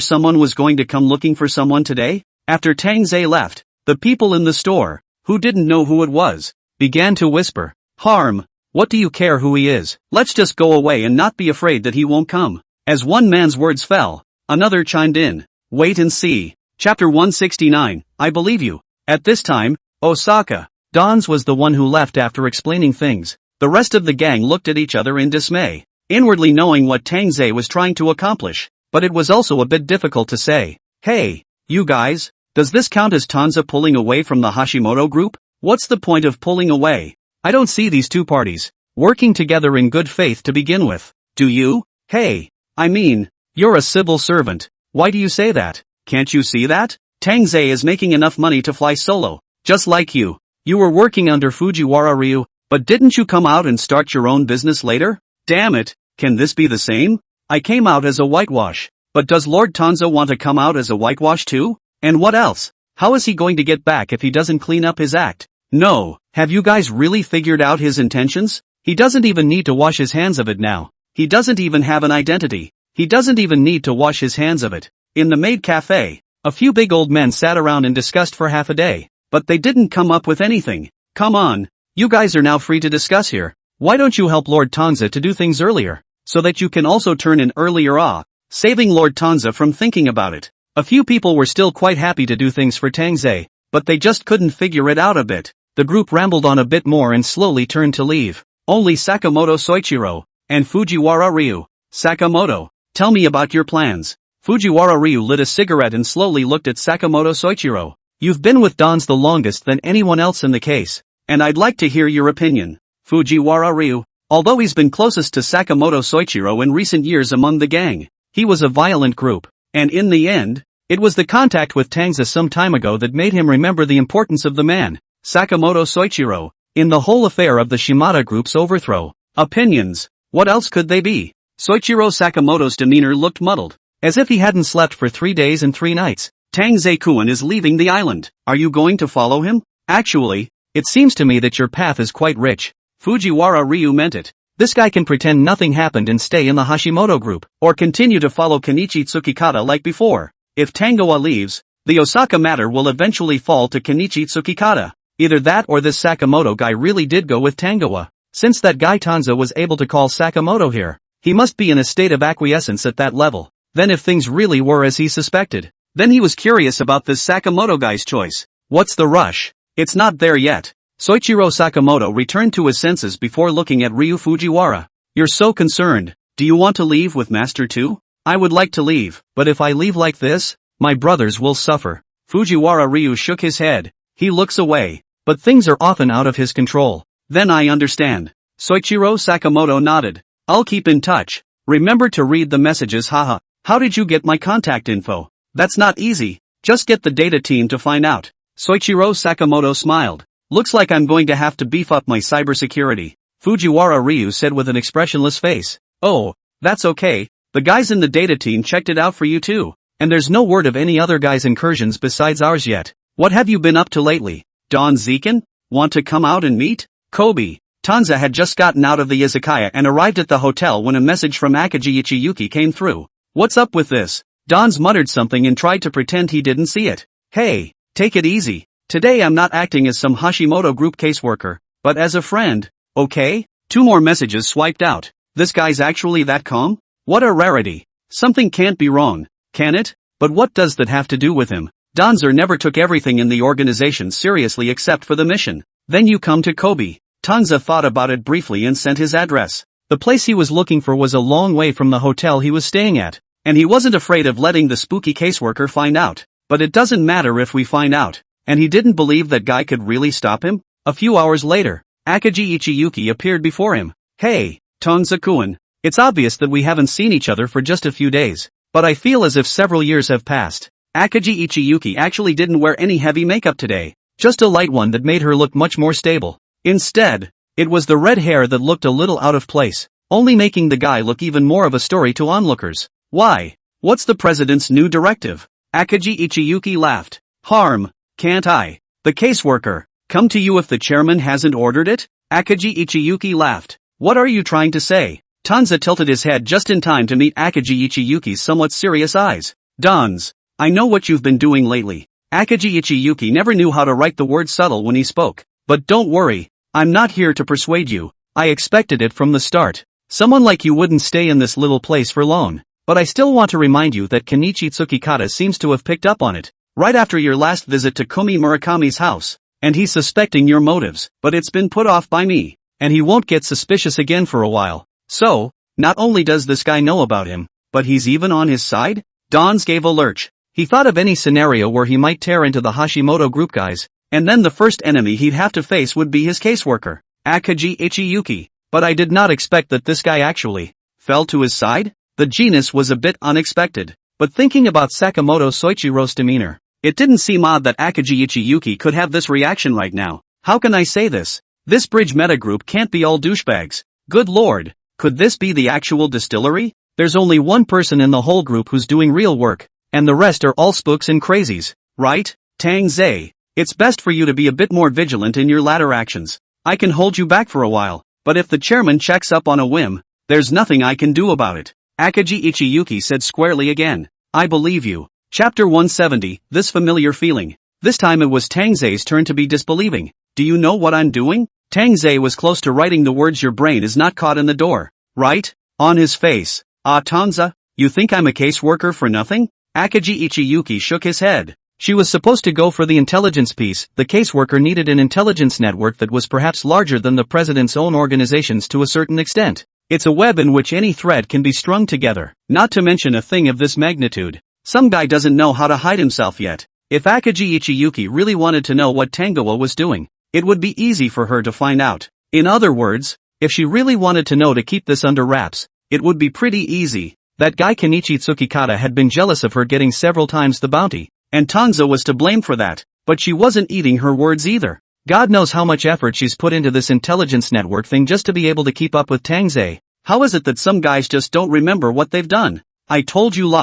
someone was going to come looking for someone today? After Tang Ze left, the people in the store, who didn't know who it was, began to whisper, "Harm, what do you care who he is? Let's just go away and not be afraid that he won't come." As one man's words fell, another chimed in, "Wait and see." Chapter 169, I believe you. At this time, Osaka, Don's was the one who left after explaining things. The rest of the gang looked at each other in dismay, inwardly knowing what Tang Ze was trying to accomplish, but it was also a bit difficult to say. Hey, you guys, does this count as Tang Ze pulling away from the Hashimoto group? What's the point of pulling away? I don't see these two parties working together in good faith to begin with. Do you? Hey, I mean, you're a civil servant. Why do you say that? Can't you see that? Tang Ze is making enough money to fly solo, just like you. You were working under Fujiwara Ryu, but didn't you come out and start your own business later? Damn it, can this be the same? I came out as a whitewash, but does Lord Tang Ze want to come out as a whitewash too? And what else? How is he going to get back if he doesn't clean up his act? No, have you guys really figured out his intentions? He doesn't even need to wash his hands of it now. He doesn't even have an identity. He doesn't even need to wash his hands of it. In the maid cafe, a few big old men sat around and discussed for half a day, but they didn't come up with anything. Come on, you guys are now free to discuss here. Why don't you help Lord Tang Ze to do things earlier, so that you can also turn in earlier, saving Lord Tang Ze from thinking about it. A few people were still quite happy to do things for Tang Ze, but they just couldn't figure it out a bit. The group rambled on a bit more and slowly turned to leave. Only Sakamoto Soichiro and Fujiwara Ryu. Sakamoto, tell me about your plans. Fujiwara Ryu lit a cigarette and slowly looked at Sakamoto Soichiro. You've been with Don's the longest than anyone else in the case, and I'd like to hear your opinion. Fujiwara Ryu, although he's been closest to Sakamoto Soichiro in recent years among the gang, he was a violent group, and in the end, it was the contact with Tang Ze some time ago that made him remember the importance of the man, Sakamoto Soichiro, in the whole affair of the Shimada group's overthrow. Opinions, what else could they be? Soichiro Sakamoto's demeanor looked muddled, as if he hadn't slept for 3 days and 3 nights. Tang Ze-kun is leaving the island. Are you going to follow him? Actually, it seems to me that your path is quite rich. Fujiwara Ryu meant it. This guy can pretend nothing happened and stay in the Hashimoto group, or continue to follow Kenichi Tsukikata like before. If Tangoa leaves, the Osaka matter will eventually fall to Kenichi Tsukikata. Either that or this Sakamoto guy really did go with Tangoa. Since that guy Tang Ze was able to call Sakamoto here, he must be in a state of acquiescence at that level. Then if things really were as he suspected, then he was curious about this Sakamoto guy's choice. What's the rush? It's not there yet. Soichiro Sakamoto returned to his senses before looking at Ryu Fujiwara. You're so concerned. Do you want to leave with Master too? I would like to leave, but if I leave like this, my brothers will suffer. Fujiwara Ryu shook his head. He looks away, but things are often out of his control. Then I understand. Soichiro Sakamoto nodded. I'll keep in touch. Remember to read the messages, haha. How did you get my contact info? That's not easy. Just get the data team to find out. Soichiro Sakamoto smiled. Looks like I'm going to have to beef up my cybersecurity. Fujiwara Ryu said with an expressionless face. Oh, that's okay. The guys in the data team checked it out for you too. And there's no word of any other guys' incursions besides ours yet. What have you been up to lately? Don Zekin? Want to come out and meet? Kobe. Tang Ze had just gotten out of the izakaya and arrived at the hotel when a message from Akagi Ichiyuki came through. What's up with this? Don's muttered something and tried to pretend he didn't see it. Hey, take it easy. Today I'm not acting as some Hashimoto group caseworker, but as a friend, okay? 2 more messages swiped out. This guy's actually that calm? What a rarity. Something can't be wrong, can it? But what does that have to do with him? Danzer never took everything in the organization seriously except for the mission. Then you come to Kobe. Tang Ze thought about it briefly and sent his address. The place he was looking for was a long way from the hotel he was staying at, and he wasn't afraid of letting the spooky caseworker find out. But it doesn't matter if we find out. And he didn't believe that guy could really stop him? A few hours later, Akagi Ichiyuki appeared before him. Hey, Tang Ze-kun. It's obvious that we haven't seen each other for just a few days, but I feel as if several years have passed. Akagi Ichiyuki actually didn't wear any heavy makeup today, just a light one that made her look much more stable. Instead, it was the red hair that looked a little out of place, only making the guy look even more of a story to onlookers. Why? What's the president's new directive? Akagi Ichiyuki laughed. Harm, can't I? The caseworker, come to you if the chairman hasn't ordered it? Akagi Ichiyuki laughed. What are you trying to say? Tang Ze tilted his head just in time to meet Akagi Ichiyuki's somewhat serious eyes. Dans, I know what you've been doing lately. Akagi Ichiyuki never knew how to write the word subtle when he spoke. But don't worry, I'm not here to persuade you. I expected it from the start. Someone like you wouldn't stay in this little place for long. But I still want to remind you that Kenichi Tsukikata seems to have picked up on it, right after your last visit to Kumi Murakami's house, and he's suspecting your motives, but it's been put off by me, and he won't get suspicious again for a while. So, not only does this guy know about him, but he's even on his side? Dans gave a lurch. He thought of any scenario where he might tear into the Hashimoto group guys, and then the first enemy he'd have to face would be his caseworker, Akagi Ichiyuki. But I did not expect that this guy actually fell to his side? The genus was a bit unexpected, but thinking about Sakamoto Soichiro's demeanor, it didn't seem odd that Akagi Ichiyuki could have this reaction right now. How can I say this? This bridge metagroup can't be all douchebags. Good lord, could this be the actual distillery? There's only one person in the whole group who's doing real work, and the rest are all spooks and crazies, right? Tang Ze, it's best for you to be a bit more vigilant in your latter actions. I can hold you back for a while, but if the chairman checks up on a whim, there's nothing I can do about it. Akagi Ichiyuki said squarely again. I believe you. Chapter 170, this familiar feeling. This time it was Tang Ze's turn to be disbelieving. Do you know what I'm doing? Tang Ze was close to writing the words your brain is not caught in the door, right? On his face. Ah Tang Ze, you think I'm a caseworker for nothing? Akagi Ichiyuki shook his head. She was supposed to go for the intelligence piece. The caseworker needed an intelligence network that was perhaps larger than the president's own organizations to a certain extent. It's a web in which any thread can be strung together, not to mention a thing of this magnitude. Some guy doesn't know how to hide himself yet. If Akagi Ichiyuki really wanted to know what Tangoa was doing, it would be easy for her to find out. In other words, if she really wanted to know to keep this under wraps, it would be pretty easy. That guy Kenichi Tsukikata had been jealous of her getting several times the bounty, and Tang Ze was to blame for that, but she wasn't eating her words either. God knows how much effort she's put into this intelligence network thing just to be able to keep up with Tang Ze. How is it that some guys just don't remember what they've done? I told you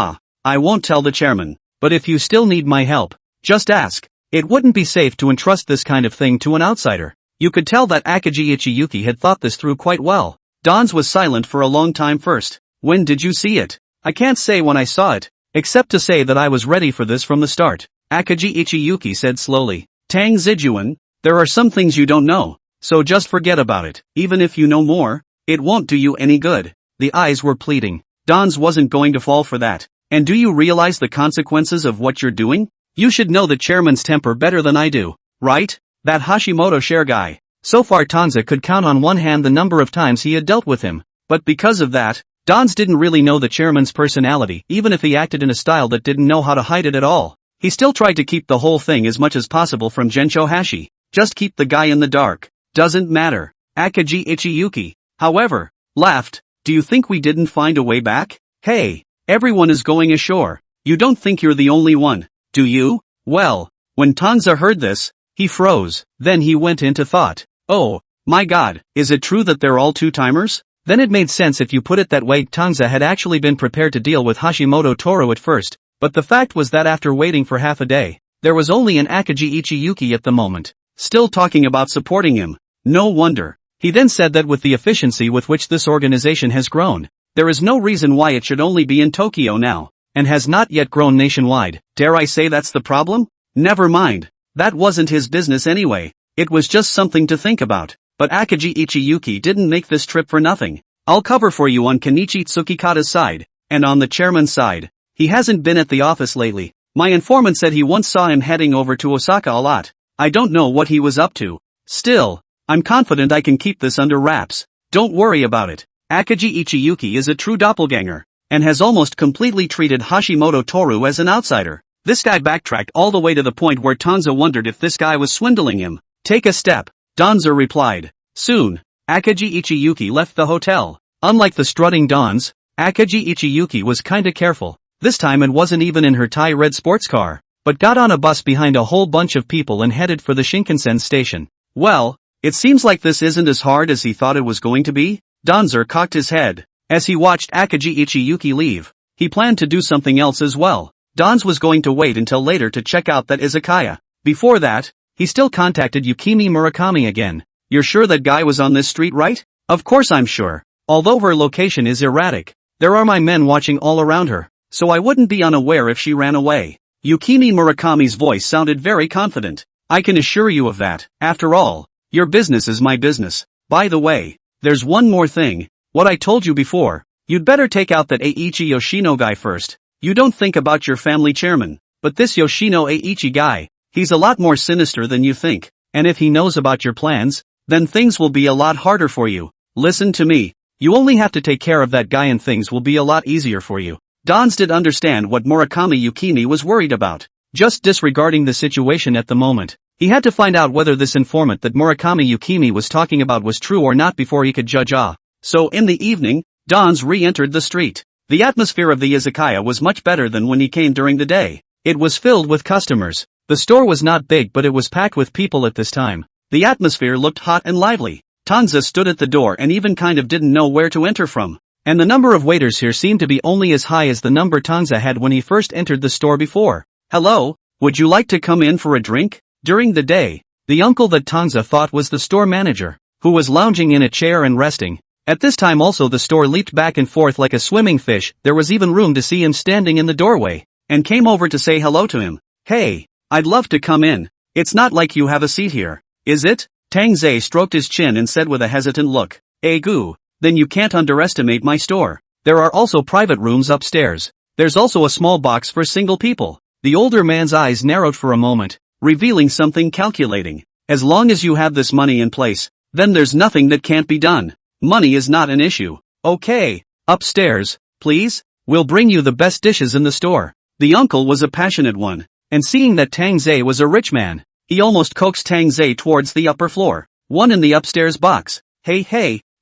I won't tell the chairman, but if you still need my help, just ask. It wouldn't be safe to entrust this kind of thing to an outsider. You could tell that Akagi Ichiyuki had thought this through quite well. Dans was silent for a long time first. When did you see it? I can't say when I saw it, except to say that I was ready for this from the start. Akagi Ichiyuki said slowly. Tang Ze-juan, there are some things you don't know, so just forget about it. Even if you know more, it won't do you any good. The eyes were pleading. Dans wasn't going to fall for that. And do you realize the consequences of what you're doing? You should know the chairman's temper better than I do, right? That Hashimoto share guy. So far Tang Ze could count on one hand the number of times he had dealt with him. But because of that, Dans didn't really know the chairman's personality, even if he acted in a style that didn't know how to hide it at all. He still tried to keep the whole thing as much as possible from Gensho Hashi. Just keep the guy in the dark. Doesn't matter. Akagi Ichiyuki, however, laughed. Do you think we didn't find a way back? Hey, everyone is going ashore. You don't think you're the only one, do you? Well, when Tang Ze heard this, he froze. Then he went into thought. Oh, my god, is it true that they're all two-timers? Then it made sense if you put it that way. Tang Ze had actually been prepared to deal with Hashimoto Toro at first, but the fact was that after waiting for half a day, there was only an Akagi Ichiyuki at the moment, still talking about supporting him. No wonder. He then said that with the efficiency with which this organization has grown, there is no reason why it should only be in Tokyo now, and has not yet grown nationwide. Dare I say that's the problem? Never mind. That wasn't his business anyway. It was just something to think about. But Akagi Ichiyuki didn't make this trip for nothing. I'll cover for you on Kenichi Tsukikata's side, and on the chairman's side. He hasn't been at the office lately. My informant said he once saw him heading over to Osaka a lot. I don't know what he was up to. Still, I'm confident I can keep this under wraps. Don't worry about it. Akagi Ichiyuki is a true doppelganger, and has almost completely treated Hashimoto Toru as an outsider. This guy backtracked all the way to the point where Tang Ze wondered if this guy was swindling him. Take a step, Tang Ze replied. Soon, Akagi Ichiyuki left the hotel. Unlike the strutting dons, Akagi Ichiyuki was kinda careful. This time it wasn't even in her Thai red sports car, but got on a bus behind a whole bunch of people and headed for the Shinkansen station. Well, it seems like this isn't as hard as he thought it was going to be. Tang Ze cocked his head as he watched Akagi Ichiyuki leave. He planned to do something else as well. Tang Ze was going to wait until later to check out that izakaya. Before that, he still contacted Yukimi Murakami again. You're sure that guy was on this street, right? Of course I'm sure. Although her location is erratic, there are my men watching all around her, so I wouldn't be unaware if she ran away. Yukimi Murakami's voice sounded very confident. I can assure you of that. After all, your business is my business. By the way, there's one more thing. What I told you before, you'd better take out that Eiichi Yoshino guy first. You don't think about your family chairman, but this Yoshino Eiichi guy, he's a lot more sinister than you think, and if he knows about your plans, then things will be a lot harder for you. Listen to me. You only have to take care of that guy and things will be a lot easier for you. Tang Ze did understand what Murakami Yukimi was worried about. Just disregarding the situation at the moment, he had to find out whether this informant that Murakami Yukimi was talking about was true or not before he could judge. So in the evening, Tang Ze re-entered the street. The atmosphere of the izakaya was much better than when he came during the day. It was filled with customers. The store was not big but it was packed with people at this time. The atmosphere looked hot and lively. Tang Ze stood at the door and even kind of didn't know where to enter from. And the number of waiters here seemed to be only as high as the number Tang Ze had when he first entered the store before. Hello, would you like to come in for a drink? During the day, the uncle that Tang Ze thought was the store manager, who was lounging in a chair and resting. At this time also the store leaped back and forth like a swimming fish. There was even room to see him standing in the doorway, and came over to say hello to him. Hey, I'd love to come in. It's not like you have a seat here, is it? Tang Ze stroked his chin and said with a hesitant look. Goo, then you can't underestimate my store. There are also private rooms upstairs. There's also a small box for single people. The older man's eyes narrowed for a moment, revealing something calculating. As long as you have this money in place, then there's nothing that can't be done. Money is not an issue. Okay, upstairs, please. We'll bring you the best dishes in the store. The uncle was a passionate one, and seeing that Tang Ze was a rich man, he almost coaxed Tang Ze towards the upper floor. One in the upstairs box. Hey,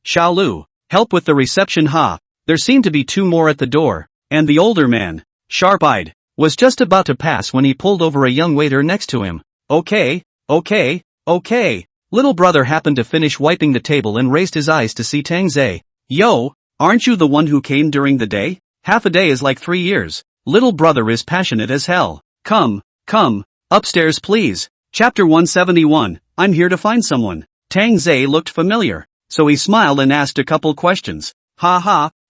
Xiao Lu, help with the reception There seemed to be two more at the door, and the older man, sharp-eyed, was just about to pass when he pulled over a young waiter next to him. Okay. Little brother happened to finish wiping the table and raised his eyes to see Tang Ze. Yo, aren't you the one who came during the day? Half a day is like 3 years. Little brother is passionate as hell. Come, upstairs please. Chapter 171, I'm here to find someone. Tang Ze looked familiar, so he smiled and asked a couple questions.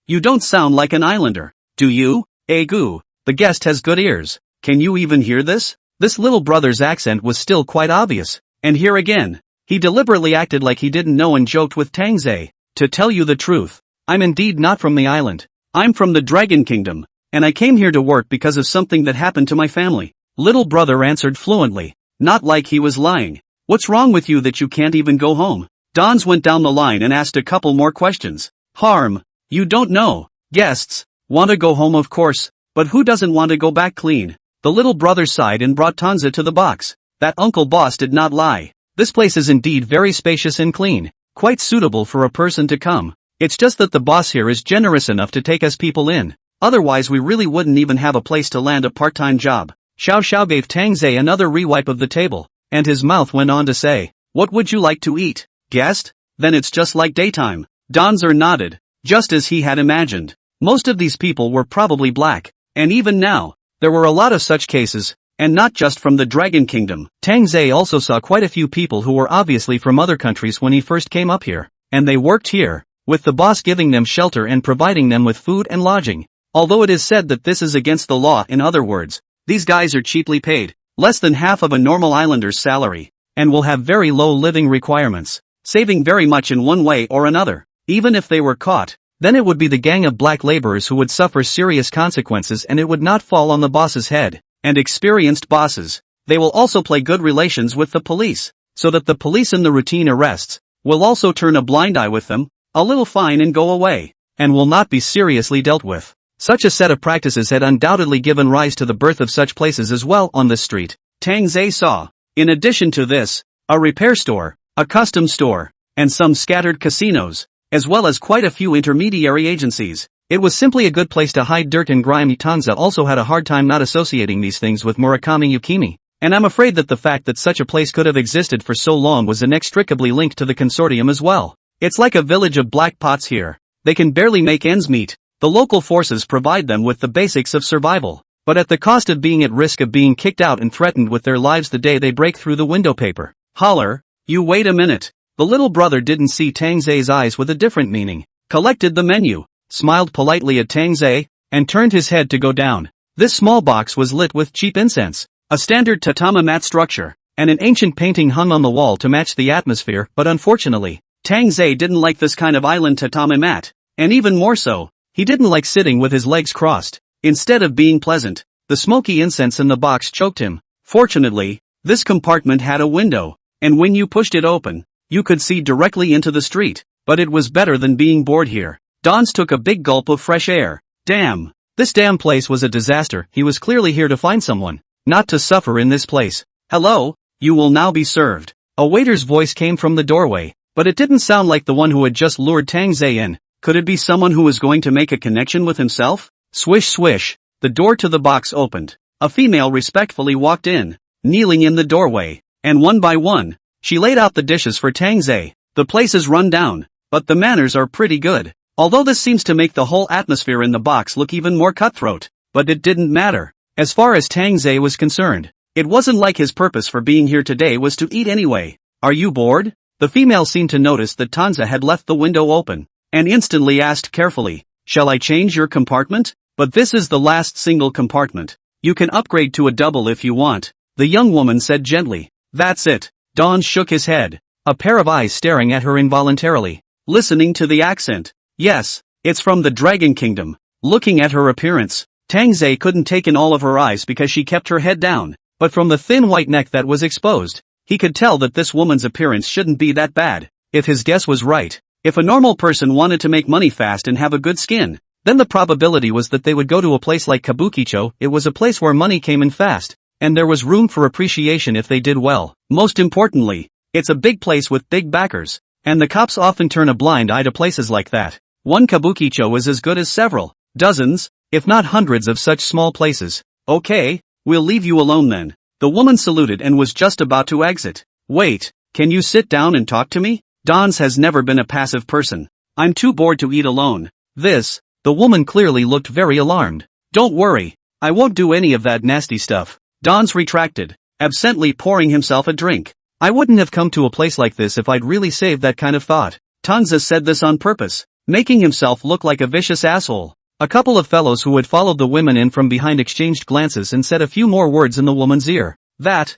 You don't sound like an islander, do you? Goo, the guest has good ears. Can you even hear this? This little brother's accent was still quite obvious. And here again, he deliberately acted like he didn't know and joked with Tang Ze. To tell you the truth, I'm indeed not from the island. I'm from the Dragon Kingdom, and I came here to work because of something that happened to my family. Little brother answered fluently, not like he was lying. What's wrong with you that you can't even go home? Tang Ze went down the line and asked a couple more questions. Harm, you don't know. Guests want to go home of course, but who doesn't want to go back clean? The little brother sighed and brought Tang Ze to the box. That uncle boss did not lie. This place is indeed very spacious and clean, quite suitable for a person to come. It's just that the boss here is generous enough to take us people in. Otherwise we really wouldn't even have a place to land a part-time job. Xiao gave Tang Ze another rewipe of the table, and his mouth went on to say, what would you like to eat, guest? Then it's just like daytime. Tang Ze nodded, just as he had imagined. Most of these people were probably black, and even now, there were a lot of such cases, and not just from the Dragon Kingdom. Tang Ze also saw quite a few people who were obviously from other countries when he first came up here, and they worked here, with the boss giving them shelter and providing them with food and lodging. Although it is said that this is against the law, in other words, these guys are cheaply paid. less than half of a normal islander's salary, and will have very low living requirements, saving very much in one way or another. Even if they were caught, then it would be the gang of black laborers who would suffer serious consequences, and it would not fall on the boss's head. And experienced bosses, they will also play good relations with the police, so that the police in the routine arrests will also turn a blind eye with them, a little fine and go away, and will not be seriously dealt with. Such a set of practices had undoubtedly given rise to the birth of such places as well on this street. Tang Ze saw, in addition to this, a repair store, a custom store, and some scattered casinos, as well as quite a few intermediary agencies. It was simply a good place to hide dirt and grime. Tang Ze also had a hard time not associating these things with Murakami Yukimi, and I'm afraid that the fact that such a place could have existed for so long was inextricably linked to the consortium as well. It's like a village of black pots here. They can barely make ends meet. The local forces provide them with the basics of survival, but at the cost of being at risk of being kicked out and threatened with their lives the day they break through the window paper. Holler, you wait a minute. The little brother didn't see Tang Ze's eyes with a different meaning, collected the menu, smiled politely at Tang Ze, and turned his head to go down. This small box was lit with cheap incense, a standard tatami mat structure, and an ancient painting hung on the wall to match the atmosphere, but unfortunately, Tang Ze didn't like this kind of island tatami mat, and even more so, he didn't like sitting with his legs crossed. Instead of being pleasant, the smoky incense in the box choked him. Fortunately, this compartment had a window, and when you pushed it open, you could see directly into the street, but it was better than being bored here. Dons took a big gulp of fresh air. Damn. This damn place was a disaster. He was clearly here to find someone, not to suffer in this place. Hello, you will now be served. A waiter's voice came from the doorway, but it didn't sound like the one who had just lured Tang Ze in. Could it be someone who was going to make a connection with himself? Swish swish, the door to the box opened. A female respectfully walked in, kneeling in the doorway, and one by one, she laid out the dishes for Tang Ze. The place is run down, but the manners are pretty good. Although this seems to make the whole atmosphere in the box look even more cutthroat, but it didn't matter. As far as Tang Ze was concerned, it wasn't like his purpose for being here today was to eat anyway. Are you bored? The female seemed to notice that Tang Ze had left the window open, and instantly asked carefully, shall I change your compartment? But this is the last single compartment. You can upgrade to a double if you want, the young woman said gently. That's it. Don shook his head, a pair of eyes staring at her involuntarily, listening to the accent. Yes, it's from the Dragon Kingdom. Looking at her appearance, Tang Ze couldn't take in all of her eyes because she kept her head down, but from the thin white neck that was exposed, he could tell that this woman's appearance shouldn't be that bad. If his guess was right, if a normal person wanted to make money fast and have a good skin, then the probability was that they would go to a place like Kabukicho. It was a place where money came in fast, and there was room for appreciation if they did well. Most importantly, it's a big place with big backers, and the cops often turn a blind eye to places like that. One Kabukicho is as good as several, dozens, if not hundreds of such small places. Okay, we'll leave you alone then. The woman saluted and was just about to exit. Wait, can you sit down and talk to me? Don's has never been a passive person. I'm too bored to eat alone. The woman clearly looked very alarmed. Don't worry, I won't do any of that nasty stuff. Don's retracted, absently pouring himself a drink. I wouldn't have come to a place like this if I'd really saved that kind of thought. Tang Ze said this on purpose, making himself look like a vicious asshole. A couple of fellows who had followed the women in from behind exchanged glances and said a few more words in the woman's ear. That's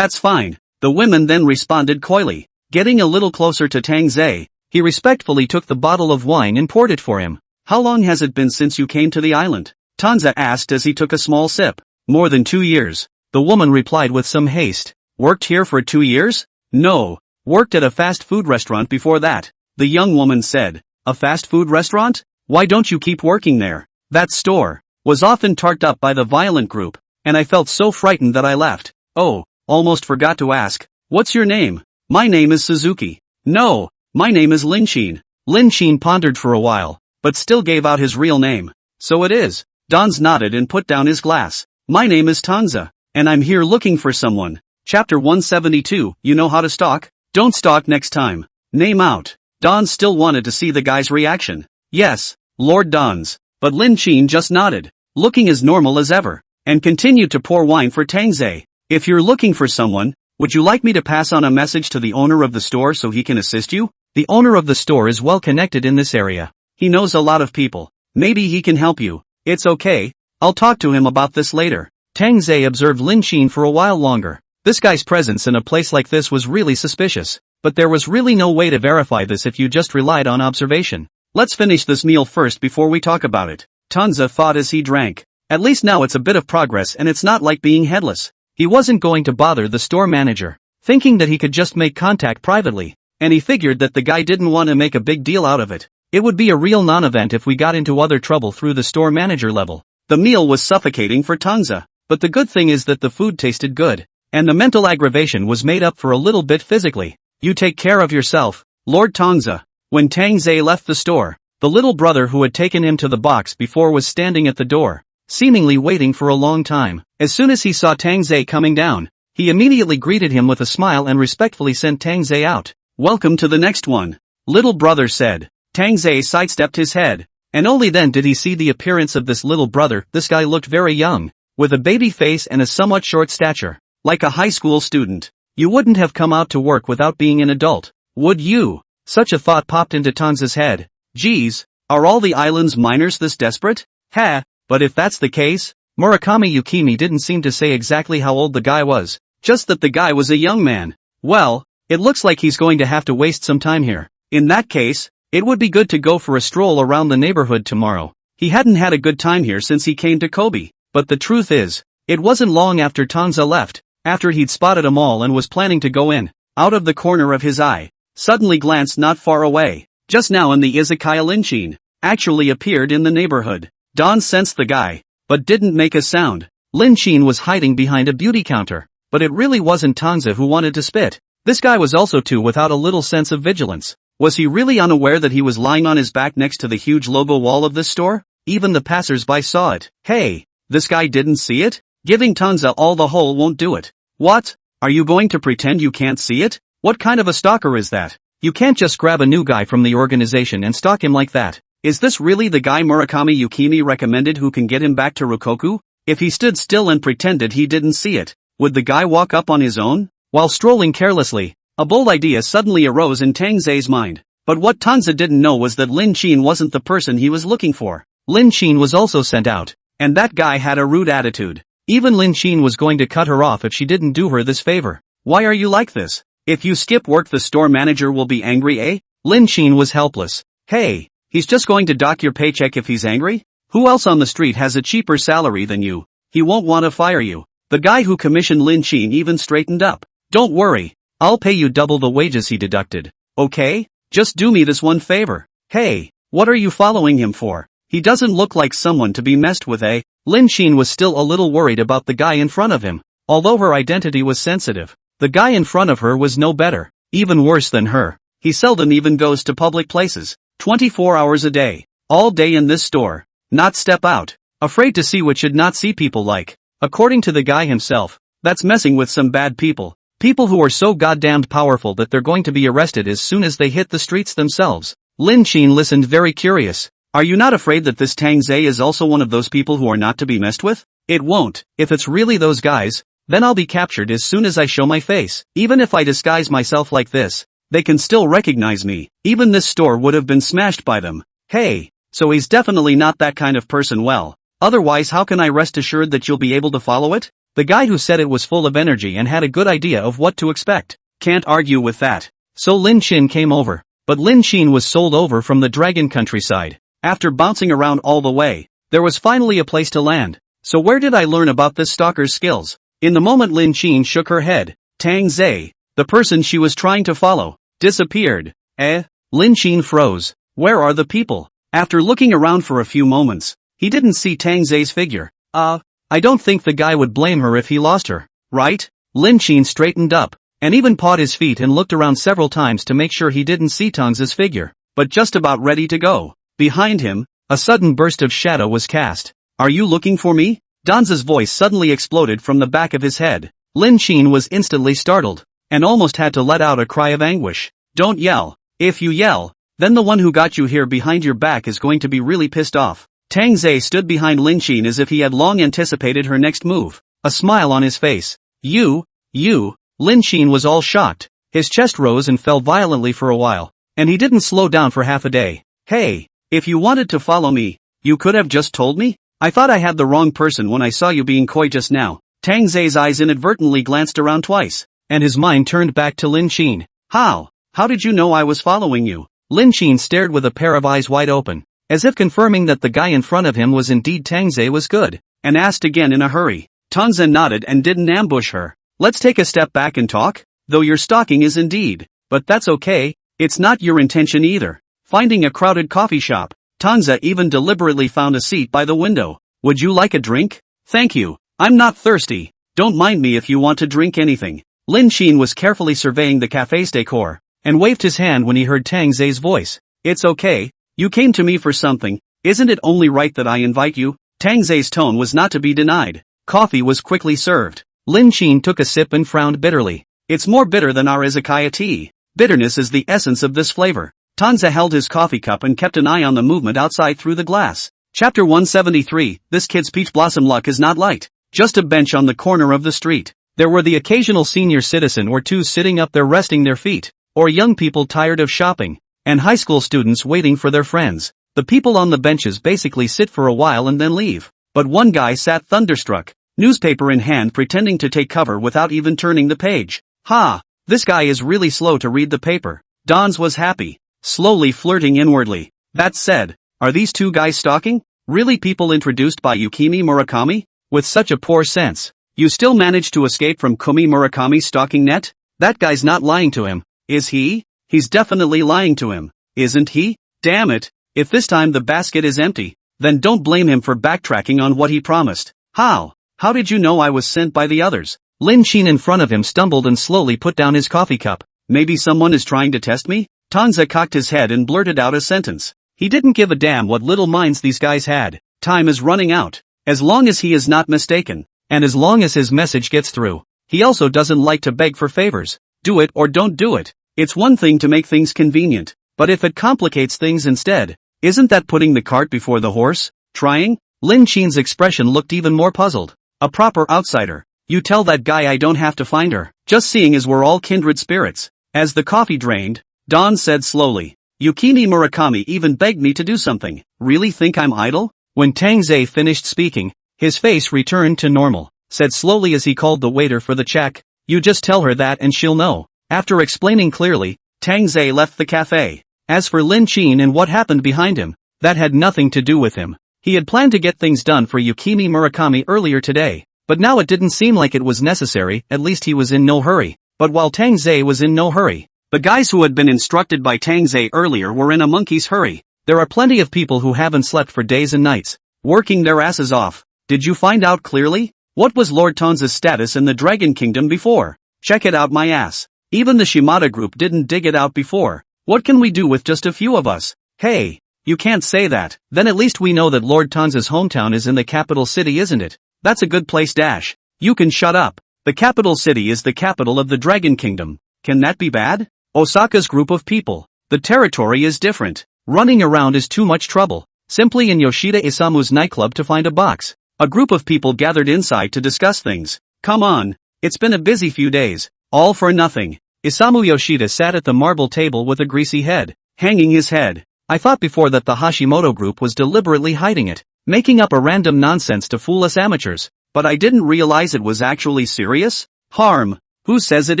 fine. The women then responded coyly. Getting a little closer to Tang Ze, he respectfully took the bottle of wine and poured it for him. How long has it been since you came to the island? Tang Ze asked as he took a small sip. More than 2 years. The woman replied with some haste. Worked here for 2 years? No. Worked at a fast food restaurant before that. The young woman said. A fast food restaurant? Why don't you keep working there? That store was often tarked up by the violent group, and I felt so frightened that I left. Oh, almost forgot to ask. What's your name? My name is Suzuki. No, my name is Linshin. Linshin pondered for a while, but still gave out his real name. So it is. Dons nodded and put down his glass. My name is Tang Ze, and I'm here looking for someone. Chapter 172, you know how to stalk? Don't stalk next time. Name out. Don still wanted to see the guy's reaction. Yes, Lord Don's. But Linshin just nodded, looking as normal as ever, and continued to pour wine for Tang Ze. If you're looking for someone, would you like me to pass on a message to the owner of the store so he can assist you? The owner of the store is well connected in this area. He knows a lot of people. Maybe he can help you. It's okay, I'll talk to him about this later. Tang Ze observed Lin Xin for a while longer. This guy's presence in a place like this was really suspicious, but there was really no way to verify this if you just relied on observation. Let's finish this meal first before we talk about it, Tang Ze thought as he drank. At least now it's a bit of progress and it's not like being headless. He wasn't going to bother the store manager, thinking that he could just make contact privately, and he figured that the guy didn't want to make a big deal out of it. It would be a real non-event if we got into other trouble through the store manager level. The meal was suffocating for Tang Ze, but the good thing is that the food tasted good, and the mental aggravation was made up for a little bit physically. You take care of yourself, Lord Tang Ze. When Tang Ze left the store, the little brother who had taken him to the box before was standing at the door, seemingly waiting for a long time. As soon as he saw Tang Ze coming down, he immediately greeted him with a smile and respectfully sent Tang Ze out. Welcome to the next one, little brother said. Tang Ze sidestepped his head, and only then did he see the appearance of this little brother. This guy looked very young, with a baby face and a somewhat short stature, like a high school student. You wouldn't have come out to work without being an adult, would you? Such a thought popped into Tang Ze's head. Geez, are all the island's miners this desperate? But if that's the case, Murakami Yukimi didn't seem to say exactly how old the guy was, just that the guy was a young man. Well, it looks like he's going to have to waste some time here. In that case, it would be good to go for a stroll around the neighborhood tomorrow. He hadn't had a good time here since he came to Kobe, but the truth is, it wasn't long after Tang Ze left, after he'd spotted a mall and was planning to go in. Out of the corner of his eye, suddenly glanced not far away. Just now in the izakaya, Lin Xin actually appeared in the neighborhood. Don sensed the guy, but didn't make a sound. Lin Xin was hiding behind a beauty counter, but it really wasn't Tang Ze who wanted to spit. This guy was also too without a little sense of vigilance. Was he really unaware that he was lying on his back next to the huge logo wall of this store? Even the passers-by saw it. Hey, this guy didn't see it? Giving Tang Ze all the whole won't do it. What? Are you going to pretend you can't see it? What kind of a stalker is that? You can't just grab a new guy from the organization and stalk him like that. Is this really the guy Murakami Yukimi recommended who can get him back to Rokkoku? If he stood still and pretended he didn't see it, would the guy walk up on his own? While strolling carelessly, a bold idea suddenly arose in Tang Ze's mind. But what Tang Ze didn't know was that Lin Xin wasn't the person he was looking for. Lin Xin was also sent out, and that guy had a rude attitude. Even Lin Xin was going to cut her off if she didn't do her this favor. Why are you like this? If you skip work the store manager will be angry, eh? Lin Xin was helpless. Hey, he's just going to dock your paycheck if he's angry? Who else on the street has a cheaper salary than you? He won't want to fire you. The guy who commissioned Lin Xin even straightened up. Don't worry, I'll pay you double the wages he deducted. Okay? Just do me this one favor. Hey, what are you following him for? He doesn't look like someone to be messed with, eh? Lin Xin was still a little worried about the guy in front of him. Although her identity was sensitive, the guy in front of her was no better, even worse than her. He seldom even goes to public places, 24 hours a day, all day in this store, not step out, afraid to see what should not see people like. According to the guy himself, that's messing with some bad people. People who are so goddamned powerful that they're going to be arrested as soon as they hit the streets themselves. Lin Xin listened very curious. Are you not afraid that this Tang Ze is also one of those people who are not to be messed with? It won't. If it's really those guys, then I'll be captured as soon as I show my face. Even if I disguise myself like this, they can still recognize me. Even this store would have been smashed by them. Hey, so he's definitely not that kind of person. Well, otherwise how can I rest assured that you'll be able to follow it? The guy who said it was full of energy and had a good idea of what to expect. Can't argue with that. So Lin Xin came over, but Lin Xin was sold over from the dragon countryside. After bouncing around all the way, there was finally a place to land. So where did I learn about this stalker's skills? In the moment Lin Xin shook her head, Tang Ze, the person she was trying to follow, disappeared. Lin Xin froze. Where are the people? After looking around for a few moments, he didn't see Tang Ze's figure. I don't think the guy would blame her if he lost her, right? Lin Xin straightened up, and even pawed his feet and looked around several times to make sure he didn't see Tang Ze's figure, but just about ready to go. Behind him, a sudden burst of shadow was cast. Are you looking for me? Tang Ze's voice suddenly exploded from the back of his head. Lin Xin was instantly startled, and almost had to let out a cry of anguish. Don't yell. If you yell, then the one who got you here behind your back is going to be really pissed off. Tang Ze stood behind Lin Xin as if he had long anticipated her next move, a smile on his face. You, Lin Xin was all shocked. His chest rose and fell violently for a while, and he didn't slow down for half a day. Hey, if you wanted to follow me, you could have just told me? I thought I had the wrong person when I saw you being coy just now. Tang Ze's eyes inadvertently glanced around twice, and his mind turned back to Lin Xin. How? How did you know I was following you? Lin Xin stared with a pair of eyes wide open, as if confirming that the guy in front of him was indeed Tang Ze was good, and asked again in a hurry. Tang Ze nodded and didn't ambush her. Let's take a step back and talk? Though your stalking is indeed, but that's okay, it's not your intention either. Finding a crowded coffee shop, Tang Ze even deliberately found a seat by the window. Would you like a drink? Thank you, I'm not thirsty. Don't mind me if you want to drink anything. Lin Xin was carefully surveying the cafe's decor, and waved his hand when he heard Tang Ze's voice. It's okay, you came to me for something, isn't it only right that I invite you? Tang Ze's tone was not to be denied. Coffee was quickly served. Lin Xin took a sip and frowned bitterly. It's more bitter than our izakaya tea. Bitterness is the essence of this flavor. Tang Ze held his coffee cup and kept an eye on the movement outside through the glass. Chapter 173, This kid's peach blossom luck is not light. Just a bench on the corner of the street. There were the occasional senior citizen or two sitting up there resting their feet, or young people tired of shopping, and high school students waiting for their friends. The people on the benches basically sit for a while and then leave. But one guy sat thunderstruck, newspaper in hand, pretending to take cover without even turning the page. Ha! This guy is really slow to read the paper. Dons was happy, slowly flirting inwardly. That said, are these two guys stalking? Really people introduced by Yukimi Murakami? With such a poor sense, you still managed to escape from Kumi Murakami's stalking net? That guy's not lying to him, is he? He's definitely lying to him, isn't he? Damn it, if this time the basket is empty, then don't blame him for backtracking on what he promised. How? How did you know I was sent by the others? Lin Xin in front of him stumbled and slowly put down his coffee cup. Maybe someone is trying to test me? Tang Ze cocked his head and blurted out a sentence. He didn't give a damn what little minds these guys had. Time is running out. As long as he is not mistaken, and as long as his message gets through. He also doesn't like to beg for favors. Do it or don't do it. It's one thing to make things convenient, but if it complicates things instead, isn't that putting the cart before the horse? Trying? Lin Xin's expression looked even more puzzled. A proper outsider. You tell that guy I don't have to find her, just seeing as we're all kindred spirits. As the coffee drained, Don said slowly, Yukimi Murakami even begged me to do something. Really think I'm idle? When Tang Ze finished speaking, his face returned to normal, said slowly as he called the waiter for the check, you just tell her that and she'll know. After explaining clearly, Tang Ze left the cafe. As for Lin Xin and what happened behind him, that had nothing to do with him. He had planned to get things done for Yukimi Murakami earlier today, but now it didn't seem like it was necessary. At least he was in no hurry. But while Tang Ze was in no hurry, the guys who had been instructed by Tang Ze earlier were in a monkey's hurry. There are plenty of people who haven't slept for days and nights, working their asses off. Did you find out clearly? What was Lord Tanza's status in the Dragon Kingdom before? Check it out my ass. Even the Shimada group didn't dig it out before. What can we do with just a few of us? Hey, you can't say that. Then at least we know that Lord Tanza's hometown is in the capital city, isn't it? That's a good place. Dash. You can shut up. The capital city is the capital of the Dragon Kingdom. Can that be bad? Osaka's group of people. The territory is different. Running around is too much trouble. Simply in Yoshida Isamu's nightclub to find a box. A group of people gathered inside to discuss things. Come on. It's been a busy few days. All for nothing. Isamu Yoshida sat at the marble table with a greasy head, hanging his head. I thought before that the Hashimoto group was deliberately hiding it, making up a random nonsense to fool us amateurs, but I didn't realize it was actually serious. Harm. Who says it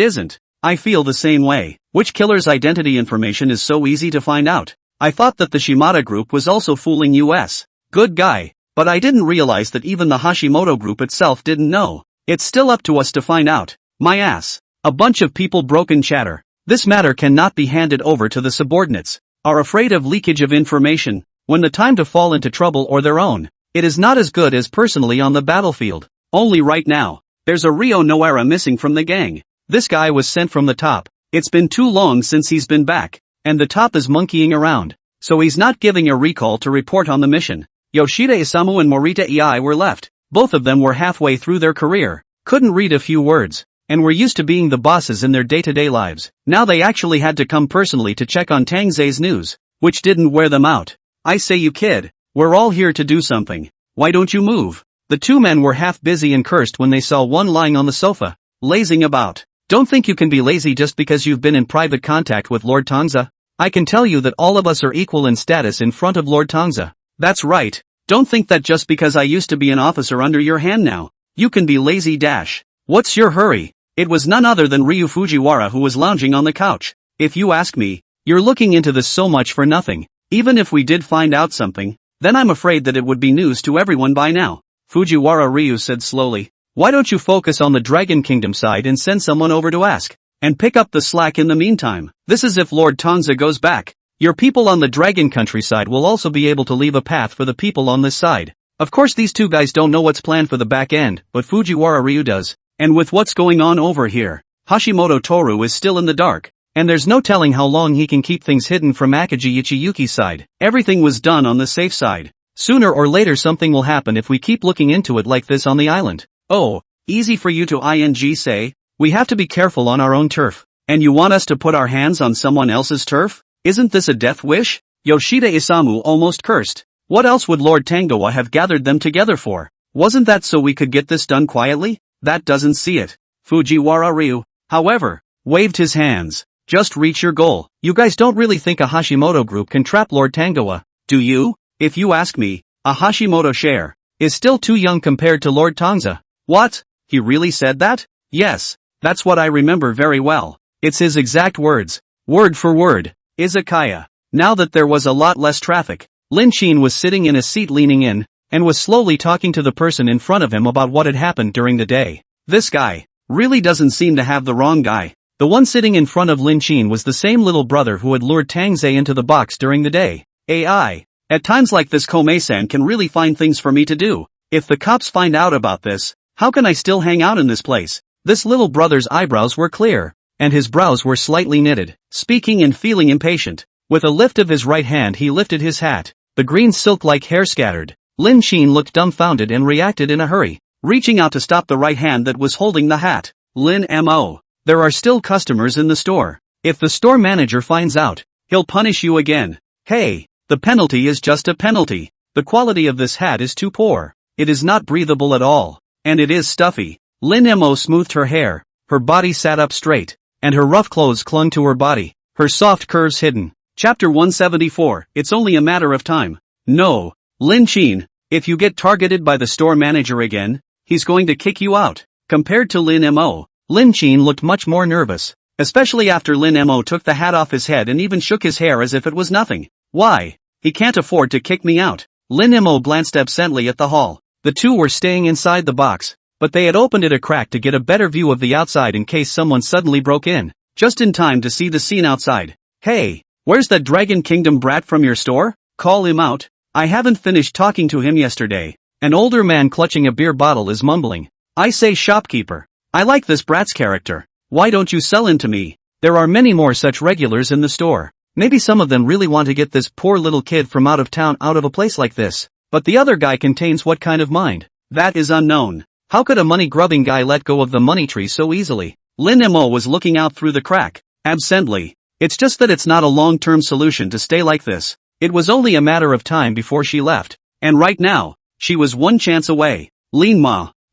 isn't? I feel the same way. Which killer's identity information is so easy to find out? I thought that the Shimada group was also fooling us. Good guy. But I didn't realize that even the Hashimoto group itself didn't know. It's still up to us to find out. My ass. A bunch of people broken chatter. This matter cannot be handed over to the subordinates. Are afraid of leakage of information, when the time to fall into trouble or their own. It is not as good as personally on the battlefield. Only right now, there's a Rio Noara missing from the gang. This guy was sent from the top. It's been too long since he's been back, and the top is monkeying around. So he's not giving a recall to report on the mission. Yoshida Isamu and Morita Ei were left. Both of them were halfway through their career, couldn't read a few words, and were used to being the bosses in their day-to-day lives. Now they actually had to come personally to check on Tang Ze's news, which didn't wear them out. I say you kid, we're all here to do something. Why don't you move? The two men were half busy and cursed when they saw one lying on the sofa, lazing about. Don't think you can be lazy just because you've been in private contact with Lord Tang Ze. I can tell you that all of us are equal in status in front of Lord Tang Ze. That's right. Don't think that just because I used to be an officer under your hand now, you can be lazy dash. What's your hurry? It was none other than Ryu Fujiwara who was lounging on the couch. If you ask me, you're looking into this so much for nothing. Even if we did find out something, then I'm afraid that it would be news to everyone by now. Fujiwara Ryu said slowly. Why don't you focus on the Dragon Kingdom side and send someone over to ask? And pick up the slack in the meantime. This is if Lord Tang Ze goes back. Your people on the Dragon Country side will also be able to leave a path for the people on this side. Of course these two guys don't know what's planned for the back end, but Fujiwara Ryu does. And with what's going on over here, Hashimoto Toru is still in the dark. And there's no telling how long he can keep things hidden from Akagi Ichiyuki's side. Everything was done on the safe side. Sooner or later something will happen if we keep looking into it like this on the island. Oh, easy for you to say. We have to be careful on our own turf. And you want us to put our hands on someone else's turf? Isn't this a death wish? Yoshida Isamu almost cursed. What else would Lord Tangoa have gathered them together for? Wasn't that so we could get this done quietly? That doesn't see it. Fujiwara Ryu, however, waved his hands. Just reach your goal. You guys don't really think a Hashimoto group can trap Lord Tangoa, do you? If you ask me, a Hashimoto share is still too young compared to Lord Tang Ze. What? He really said that? Yes, that's what I remember very well. It's his exact words, word for word. Izakaya. Now that there was a lot less traffic, Lin Qin was sitting in a seat leaning in, and was slowly talking to the person in front of him about what had happened during the day. This guy really doesn't seem to have the wrong guy. The one sitting in front of Lin Qin was the same little brother who had lured Tang Ze into the box during the day. AI. At times like this Kome-san can really find things for me to do. If the cops find out about this, how can I still hang out in this place? This little brother's eyebrows were clear, and his brows were slightly knitted, speaking and feeling impatient. With a lift of his right hand he lifted his hat. The green silk-like hair scattered. Lin Qin looked dumbfounded and reacted in a hurry, reaching out to stop the right hand that was holding the hat. Lin Mo. There are still customers in the store. If the store manager finds out, he'll punish you again. Hey, the penalty is just a penalty. The quality of this hat is too poor. It is not breathable at all. And it is stuffy. Lin Mo smoothed her hair. Her body sat up straight, and her rough clothes clung to her body, her soft curves hidden. Chapter 174, It's only a matter of time. No, Lin Qin, if you get targeted by the store manager again, he's going to kick you out. Compared to Lin Mo, Lin Qin looked much more nervous, especially after Lin Mo took the hat off his head and even shook his hair as if it was nothing. Why? He can't afford to kick me out. Lin Mo glanced absently at the hall. The two were staying inside the box, but they had opened it a crack to get a better view of the outside in case someone suddenly broke in, just in time to see the scene outside. Hey, where's that Dragon Kingdom brat from your store? Call him out. I haven't finished talking to him yesterday. An older man clutching a beer bottle is mumbling. I say, shopkeeper, I like this brat's character. Why don't you sell him to me? There are many more such regulars in the store. Maybe some of them really want to get this poor little kid from out of town out of a place like this. But the other guy contains what kind of mind? That is unknown. How could a money-grubbing guy let go of the money tree so easily? Lin Mo was looking out through the crack, absently. It's just that it's not a long-term solution to stay like this. It was only a matter of time before she left. And right now, she was one chance away. Lin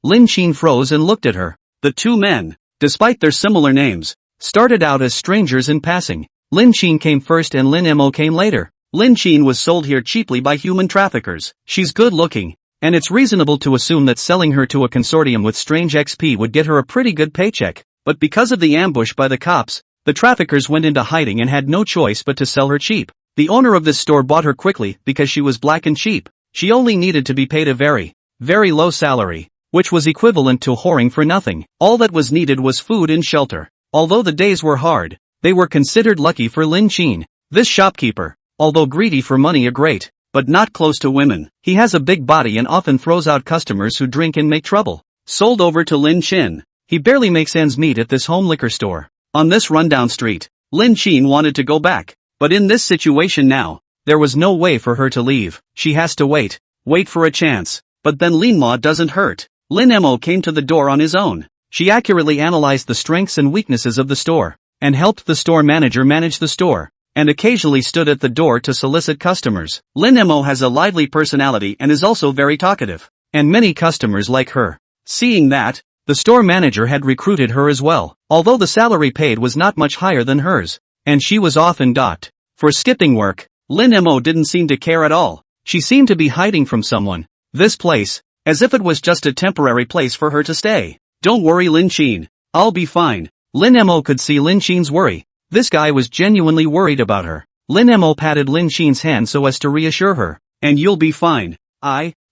Qin froze and looked at her. The two men, despite their similar names, started out as strangers in passing. Lin Qin came first and Lin Mo came later. Lin Qin was sold here cheaply by human traffickers. She's good-looking, and it's reasonable to assume that selling her to a consortium with strange XP would get her a pretty good paycheck. But because of the ambush by the cops, the traffickers went into hiding and had no choice but to sell her cheap. The owner of this store bought her quickly because she was black and cheap. She only needed to be paid a very, very low salary, which was equivalent to whoring for nothing. All that was needed was food and shelter. Although the days were hard, they were considered lucky for Lin Qin. This shopkeeper, although greedy for money, great, but not close to women. He has a big body and often throws out customers who drink and make trouble. Sold over to Lin Qin. He barely makes ends meet at this home liquor store. On this rundown street, Lin Qin wanted to go back. But in this situation now, there was no way for her to leave. She has to wait for a chance. But then Lin Ma doesn't hurt. Lin Mo came to the door on his own. She accurately analyzed the strengths and weaknesses of the store, and helped the store manager manage the store, and occasionally stood at the door to solicit customers. Lin Mo has a lively personality and is also very talkative, and many customers like her. Seeing that, the store manager had recruited her as well, although the salary paid was not much higher than hers, and she was often docked for skipping work. Lin Mo didn't seem to care at all. She seemed to be hiding from someone. This place, as if it was just a temporary place for her to stay. Don't worry, Lin Chin. I'll be fine. Lin Mo could see Lin Chin's worry. This guy was genuinely worried about her. Lin Mo patted Lin Chin's hand so as to reassure her. And you'll be fine.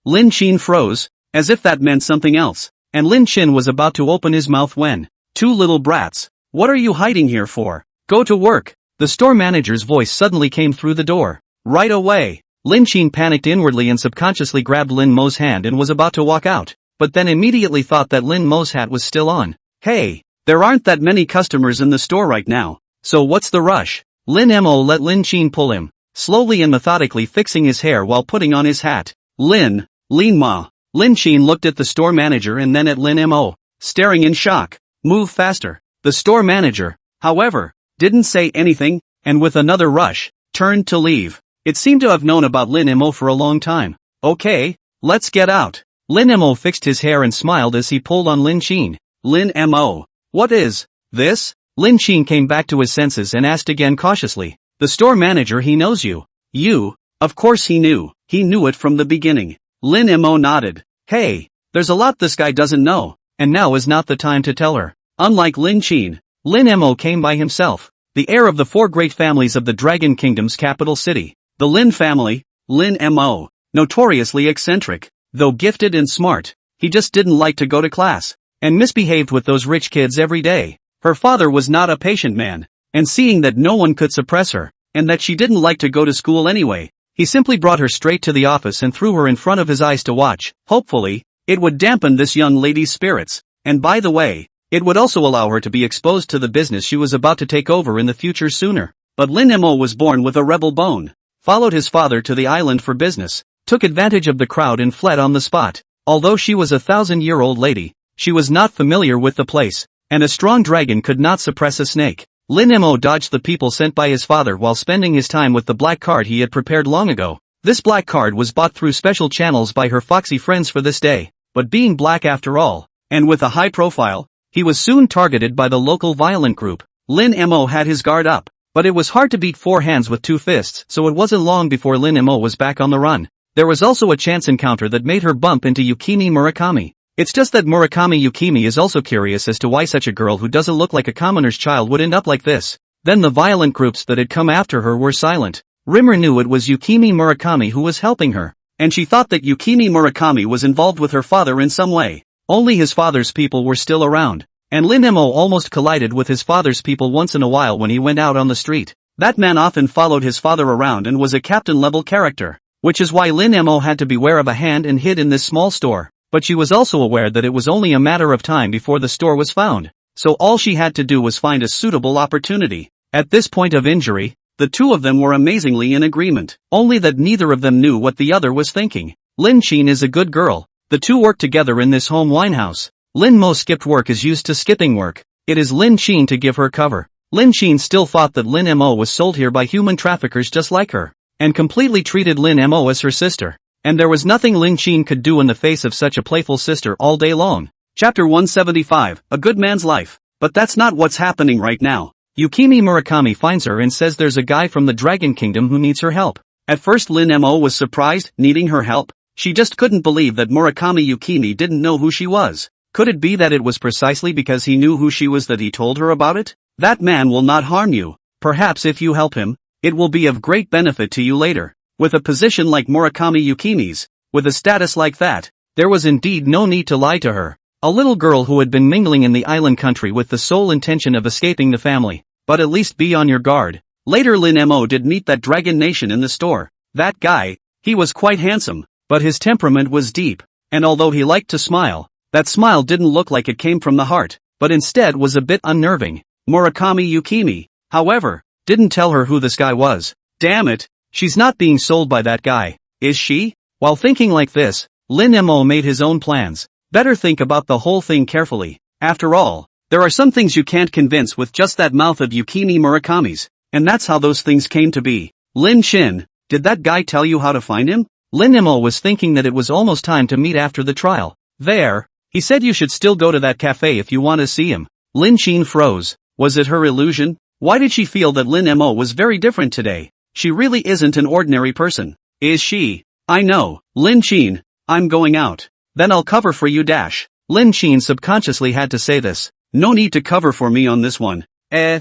Lin Chin froze, as if that meant something else. And Lin Chin was about to open his mouth when, two little brats. What are you hiding here for? Go to work. The store manager's voice suddenly came through the door. Right away. Lin Chin panicked inwardly and subconsciously grabbed Lin Mo's hand and was about to walk out, but then immediately thought that Lin Mo's hat was still on. Hey, there aren't that many customers in the store right now, so what's the rush? Lin Mo let Lin Chin pull him, slowly and methodically fixing his hair while putting on his hat. Lin Ma. Lin Chin looked at the store manager and then at Lin Mo, staring in shock. Move faster. The store manager, however, didn't say anything, and with another rush, turned to leave. It seemed to have known about Lin Mo for a long time. Okay, let's get out. Lin Mo fixed his hair and smiled as he pulled on Lin Chin. Lin Mo. What is this? Lin Chin came back to his senses and asked again cautiously. The store manager, he knows you. You? Of course he knew. He knew it from the beginning. Lin Mo nodded. Hey, there's a lot this guy doesn't know, and now is not the time to tell her. Unlike Lin Chin, Lin Mo came by himself. The heir of the four great families of the Dragon Kingdom's capital city. The Lin family, Lin Mo, notoriously eccentric, though gifted and smart, he just didn't like to go to class, and misbehaved with those rich kids every day. Her father was not a patient man, and seeing that no one could suppress her, and that she didn't like to go to school anyway, he simply brought her straight to the office and threw her in front of his eyes to watch. Hopefully, it would dampen this young lady's spirits, and by the way, it would also allow her to be exposed to the business she was about to take over in the future sooner. But Lin Mo was born with a rebel bone. Followed his father to the island for business, took advantage of the crowd and fled on the spot. Although she was a 1,000-year-old lady, she was not familiar with the place, and a strong dragon could not suppress a snake. Lin Mo dodged the people sent by his father while spending his time with the black card he had prepared long ago. This black card was bought through special channels by her foxy friends for this day, but being black after all, and with a high profile, he was soon targeted by the local violent group. Lin Mo had his guard up. But it was hard to beat four hands with two fists, so it wasn't long before Lin Mo was back on the run. There was also a chance encounter that made her bump into Yukimi Murakami. It's just that Murakami Yukimi is also curious as to why such a girl who doesn't look like a commoner's child would end up like this. Then the violent groups that had come after her were silent. Rimmer knew it was Yukimi Murakami who was helping her, and she thought that Yukimi Murakami was involved with her father in some way. Only his father's people were still around. And Lin Mo almost collided with his father's people once in a while when he went out on the street. That man often followed his father around and was a captain-level character, which is why Lin Mo had to beware of a hand and hid in this small store. But she was also aware that it was only a matter of time before the store was found, so all she had to do was find a suitable opportunity. At this point of injury, the two of them were amazingly in agreement, only that neither of them knew what the other was thinking. Lin Chin is a good girl. The two worked together in this home winehouse. Lin Mo skipped work is used to skipping work. It is Lin Chin to give her cover. Lin Chin still thought that Lin Mo was sold here by human traffickers just like her, and completely treated Lin Mo as her sister. And there was nothing Lin Chin could do in the face of such a playful sister all day long. Chapter 175, A Good Man's Life. But that's not what's happening right now. Yukimi Murakami finds her and says there's a guy from the Dragon Kingdom who needs her help. At first Lin Mo was surprised, needing her help. She just couldn't believe that Murakami Yukimi didn't know who she was. Could it be that it was precisely because he knew who she was that he told her about it? That man will not harm you. Perhaps if you help him, it will be of great benefit to you later. With a position like Murakami Yukimi's, with a status like that, there was indeed no need to lie to her. A little girl who had been mingling in the island country with the sole intention of escaping the family. But at least be on your guard. Later Lin Mo did meet that dragon nation in the store. That guy, he was quite handsome, but his temperament was deep, and although he liked to smile, that smile didn't look like it came from the heart, but instead was a bit unnerving. Murakami Yukimi, however, didn't tell her who this guy was. Damn it, she's not being sold by that guy, is she? While thinking like this, Lin Mo made his own plans. Better think about the whole thing carefully. After all, there are some things you can't convince with just that mouth of Yukimi Murakami's, and that's how those things came to be. Lin Chin, did that guy tell you how to find him? Lin Mo was thinking that it was almost time to meet after the trial. There. He said you should still go to that cafe if you want to see him. Lin Chin froze. Was it her illusion? Why did she feel that Lin Mo was very different today? She really isn't an ordinary person. Is she? I know, Lin Chin, I'm going out. Then I'll cover for you dash. Lin Chin subconsciously had to say this. No need to cover for me on this one. I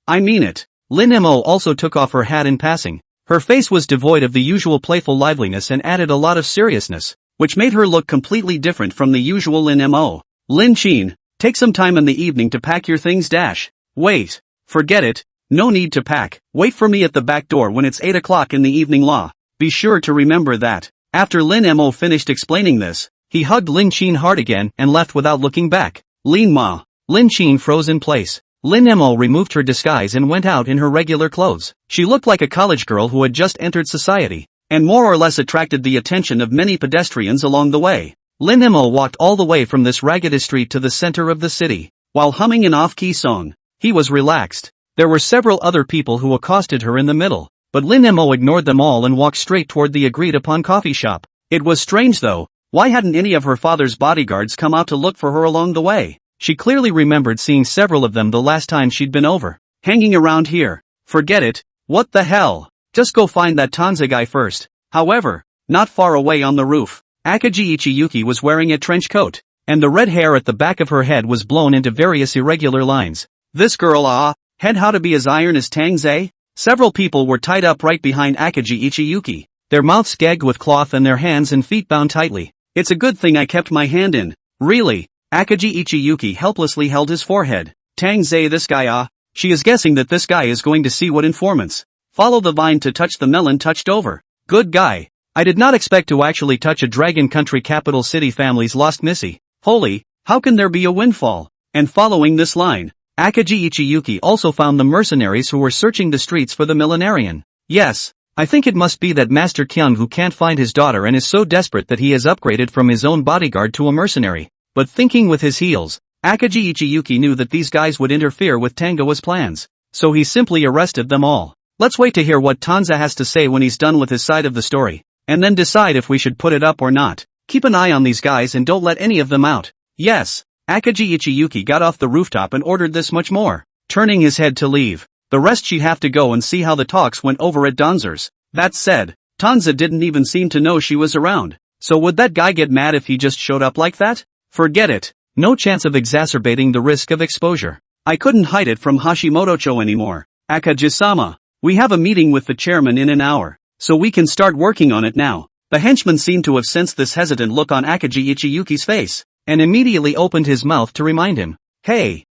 mean it. Lin Mo also took off her hat in passing. Her face was devoid of the usual playful liveliness and added a lot of seriousness, which made her look completely different from the usual Lin Mo. Lin Chin, take some time in the evening to pack your things dash. Wait. Forget it. No need to pack. Wait for me at the back door when it's 8 o'clock in the evening law. Be sure to remember that. After Lin Mo finished explaining this, he hugged Lin Chin hard again and left without looking back. Lin Ma. Lin Chin froze in place. Lin Mo removed her disguise and went out in her regular clothes. She looked like a college girl who had just entered society, and more or less attracted the attention of many pedestrians along the way. Lin Mo walked all the way from this ragged street to the center of the city, while humming an off-key song. He was relaxed. There were several other people who accosted her in the middle, but Lin Mo ignored them all and walked straight toward the agreed-upon coffee shop. It was strange though, why hadn't any of her father's bodyguards come out to look for her along the way? She clearly remembered seeing several of them the last time she'd been over. Hanging around here. Forget it. What the hell? Just go find that Tang Ze guy first. However, not far away on the roof, Akaji Ichiyuki was wearing a trench coat, and the red hair at the back of her head was blown into various irregular lines. This girl had how to be as iron as Tang Ze? Several people were tied up right behind Akaji Ichiyuki, their mouths gagged with cloth and their hands and feet bound tightly. It's a good thing I kept my hand in. Really? Akaji Ichiyuki helplessly held his forehead. Tang Ze, this guy she is guessing that this guy is going to see what informants. Follow the vine to touch the melon touched over. Good guy. I did not expect to actually touch a dragon country capital city family's lost missy. Holy, how can there be a windfall? And following this line, Akaji Ichiyuki also found the mercenaries who were searching the streets for the millenarian. Yes, I think it must be that Master Kyung who can't find his daughter and is so desperate that he has upgraded from his own bodyguard to a mercenary. But thinking with his heels, Akaji Ichiyuki knew that these guys would interfere with Tangoa's plans, so he simply arrested them all. Let's wait to hear what Tang Ze has to say when he's done with his side of the story, and then decide if we should put it up or not. Keep an eye on these guys and don't let any of them out. Yes, Akaji Ichiyuki got off the rooftop and ordered this much more, turning his head to leave. The rest she'd have to go and see how the talks went over at Donzer's. That said, Tang Ze didn't even seem to know she was around, so would that guy get mad if he just showed up like that? Forget it. No chance of exacerbating the risk of exposure. I couldn't hide it from Hashimoto-cho anymore. Akaji-sama, we have a meeting with the chairman in an hour, so we can start working on it now. The henchman seemed to have sensed this hesitant look on Akaji Ichiyuki's face, and immediately opened his mouth to remind him. Hey,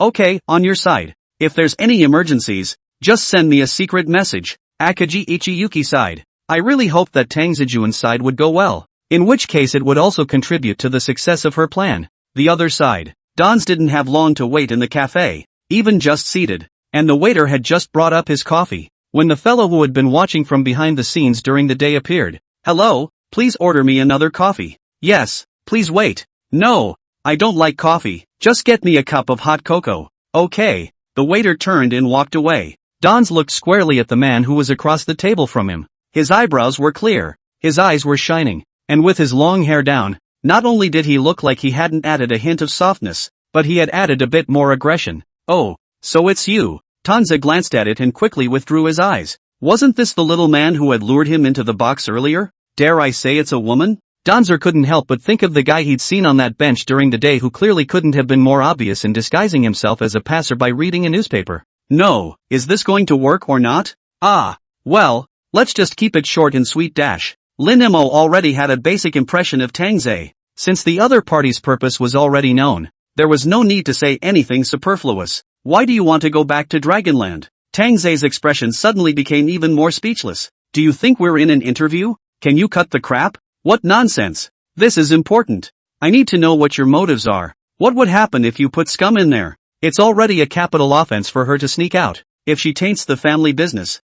okay, on your side. If there's any emergencies, just send me a secret message. Akaji Ichiyuki sighed. I really hoped that Tang Zejuan's side would go well, in which case it would also contribute to the success of her plan. The other side. Don's didn't have long to wait in the cafe, even just seated, and the waiter had just brought up his coffee, when the fellow who had been watching from behind the scenes during the day appeared. Hello, please order me another coffee. Yes, please wait. No, I don't like coffee, just get me a cup of hot cocoa. Okay. The waiter turned and walked away. Don's looked squarely at the man who was across the table from him. His eyebrows were clear, his eyes were shining, and with his long hair down, not only did he look like he hadn't added a hint of softness, but he had added a bit more aggression. Oh, so it's you. Tang Ze glanced at it and quickly withdrew his eyes. Wasn't this the little man who had lured him into the box earlier? Dare I say it's a woman? Donzer couldn't help but think of the guy he'd seen on that bench during the day who clearly couldn't have been more obvious in disguising himself as a passerby reading a newspaper. No, is this going to work or not? Well, let's just keep it short and sweet dash. Lin Mo already had a basic impression of Tang Ze. Since the other party's purpose was already known, there was no need to say anything superfluous. Why do you want to go back to Dragonland? Tang Ze's expression suddenly became even more speechless. Do you think we're in an interview? Can you cut the crap? What nonsense. This is important. I need to know what your motives are. What would happen if you put scum in there? It's already a capital offense for her to sneak out. If she taints the family business.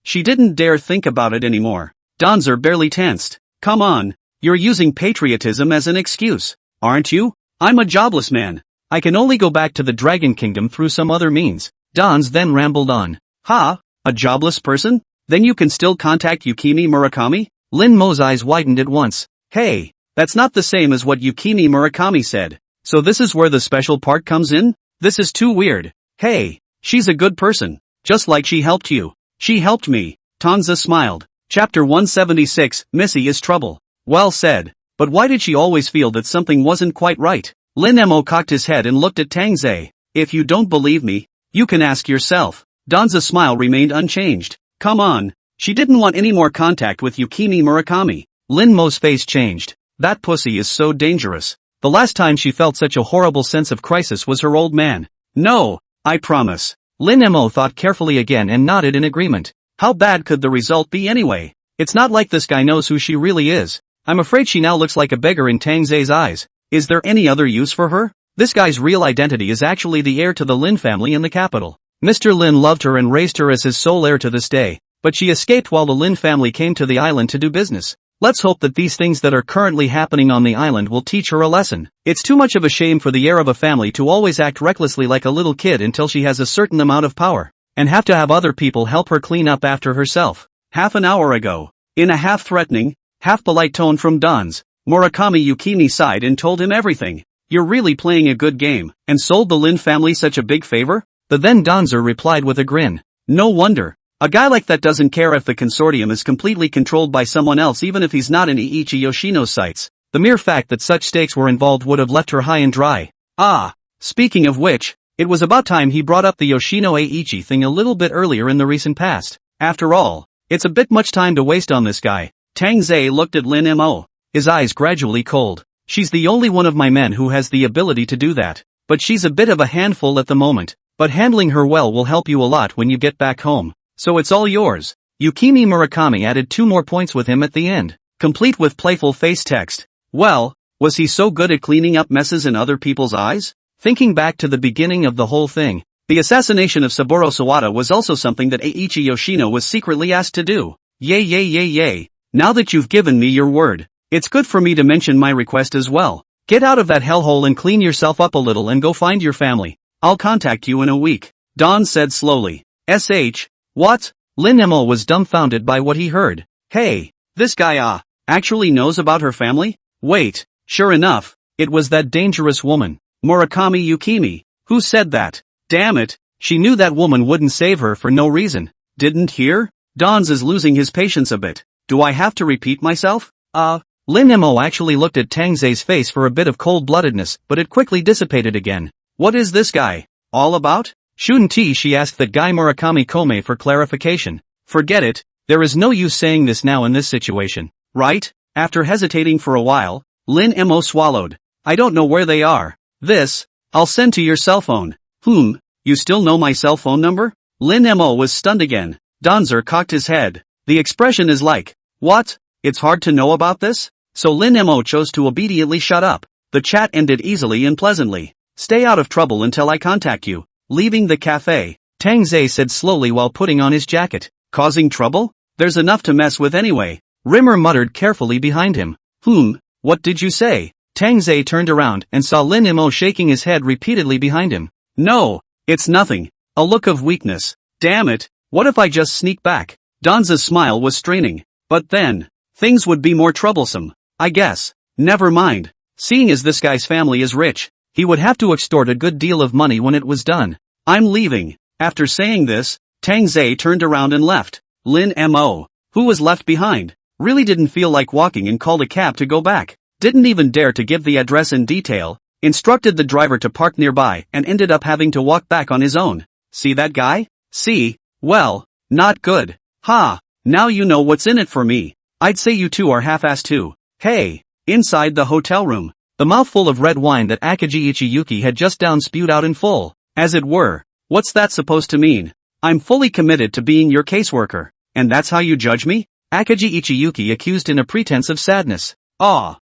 She didn't dare think about it anymore. Donzer barely tensed. Come on, you're using patriotism as an excuse, aren't you? I'm a jobless man. I can only go back to the Dragon Kingdom through some other means. Donz then rambled on. A jobless person? Then you can still contact Yukimi Murakami? Lin Mo's eyes widened at once. Hey, that's not the same as what Yukimi Murakami said. So this is where the special part comes in? This is too weird. Hey, she's a good person. Just like she helped you. She helped me. Tang Ze smiled. Chapter 176, Missy is trouble. Well said. But why did she always feel that something wasn't quite right? Lin Mo cocked his head and looked at Tang Ze. If you don't believe me, you can ask yourself. Danza's smile remained unchanged. Come on. She didn't want any more contact with Yukimi Murakami. Lin Mo's face changed. That pussy is so dangerous. The last time she felt such a horrible sense of crisis was her old man. No, I promise. Lin Mo thought carefully again and nodded in agreement. How bad could the result be anyway? It's not like this guy knows who she really is. I'm afraid she now looks like a beggar in Tang Ze's eyes. Is there any other use for her? This guy's real identity is actually the heir to the Lin family in the capital. Mr. Lin loved her and raised her as his sole heir to this day, but she escaped while the Lin family came to the island to do business. Let's hope that these things that are currently happening on the island will teach her a lesson. It's too much of a shame for the heir of a family to always act recklessly like a little kid until she has a certain amount of power, and have to have other people help her clean up after herself. Half an hour ago, in a half-threatening, half-polite tone from Don's, Murakami Yukimi sighed and told him everything. You're really playing a good game, and sold the Lin family such a big favor? The then Donzer replied with a grin. No wonder. A guy like that doesn't care if the consortium is completely controlled by someone else even if he's not in Eiichi Yoshino's sights. The mere fact that such stakes were involved would have left her high and dry. Ah, speaking of which, it was about time he brought up the Yoshino Eiichi thing a little bit earlier in the recent past. After all, it's a bit much time to waste on this guy. Tang Ze looked at Lin Mo. His eyes gradually cold. She's the only one of my men who has the ability to do that. But she's a bit of a handful at the moment. But handling her well will help you a lot when you get back home. So it's all yours. Yukimi Murakami added 2 more points with him at the end, complete with playful face text. Well, was he so good at cleaning up messes in other people's eyes? Thinking back to the beginning of the whole thing, the assassination of Saburo Sawada was also something that Eiichi Yoshino was secretly asked to do. Yay yay yay yay. Now that you've given me your word, it's good for me to mention my request as well. Get out of that hellhole and clean yourself up a little and go find your family. I'll contact you in a week. Don said slowly. What? Lin Mo was dumbfounded by what he heard. Hey, this guy actually knows about her family? Wait, sure enough, it was that dangerous woman, Murakami Yukimi. Who said that? Damn it, she knew that woman wouldn't save her for no reason. Didn't hear? Don's is losing his patience a bit. Do I have to repeat myself? Lin Mo actually looked at Tang Ze's face for a bit of cold-bloodedness, but it quickly dissipated again. What is this guy all about? Shouldn't she asked that guy Murakami Kome for clarification. Forget it, there is no use saying this now in this situation, right? After hesitating for a while, Lin Mo swallowed. I don't know where they are. I'll send to your cell phone. You still know my cell phone number? Lin Mo was stunned again. Donzer cocked his head. The expression is like, what? It's hard to know about this? So Lin Mo chose to obediently shut up. The chat ended easily and pleasantly. Stay out of trouble until I contact you. Leaving the cafe, Tang Ze said slowly while putting on his jacket. Causing trouble? There's enough to mess with anyway. Rimmer muttered carefully behind him. What did you say? Tang Ze turned around and saw Lin Mo shaking his head repeatedly behind him. No, it's nothing. A look of weakness. Damn it, what if I just sneak back? Donza's smile was straining. But then, things would be more troublesome, I guess. Never mind. Seeing as this guy's family is rich, he would have to extort a good deal of money when it was done. I'm leaving. After saying this, Tang Ze turned around and left. Lin Mo, who was left behind, really didn't feel like walking and called a cab to go back. Didn't even dare to give the address in detail, instructed the driver to park nearby and ended up having to walk back on his own. See that guy? See? Well, not good. Now you know what's in it for me. I'd say you two are half-assed too. Hey, inside the hotel room, the mouthful of red wine that Akagi Ichiyuki had just down spewed out in full, as it were. What's that supposed to mean? I'm fully committed to being your caseworker, and that's how you judge me? Akagi Ichiyuki accused in a pretense of sadness.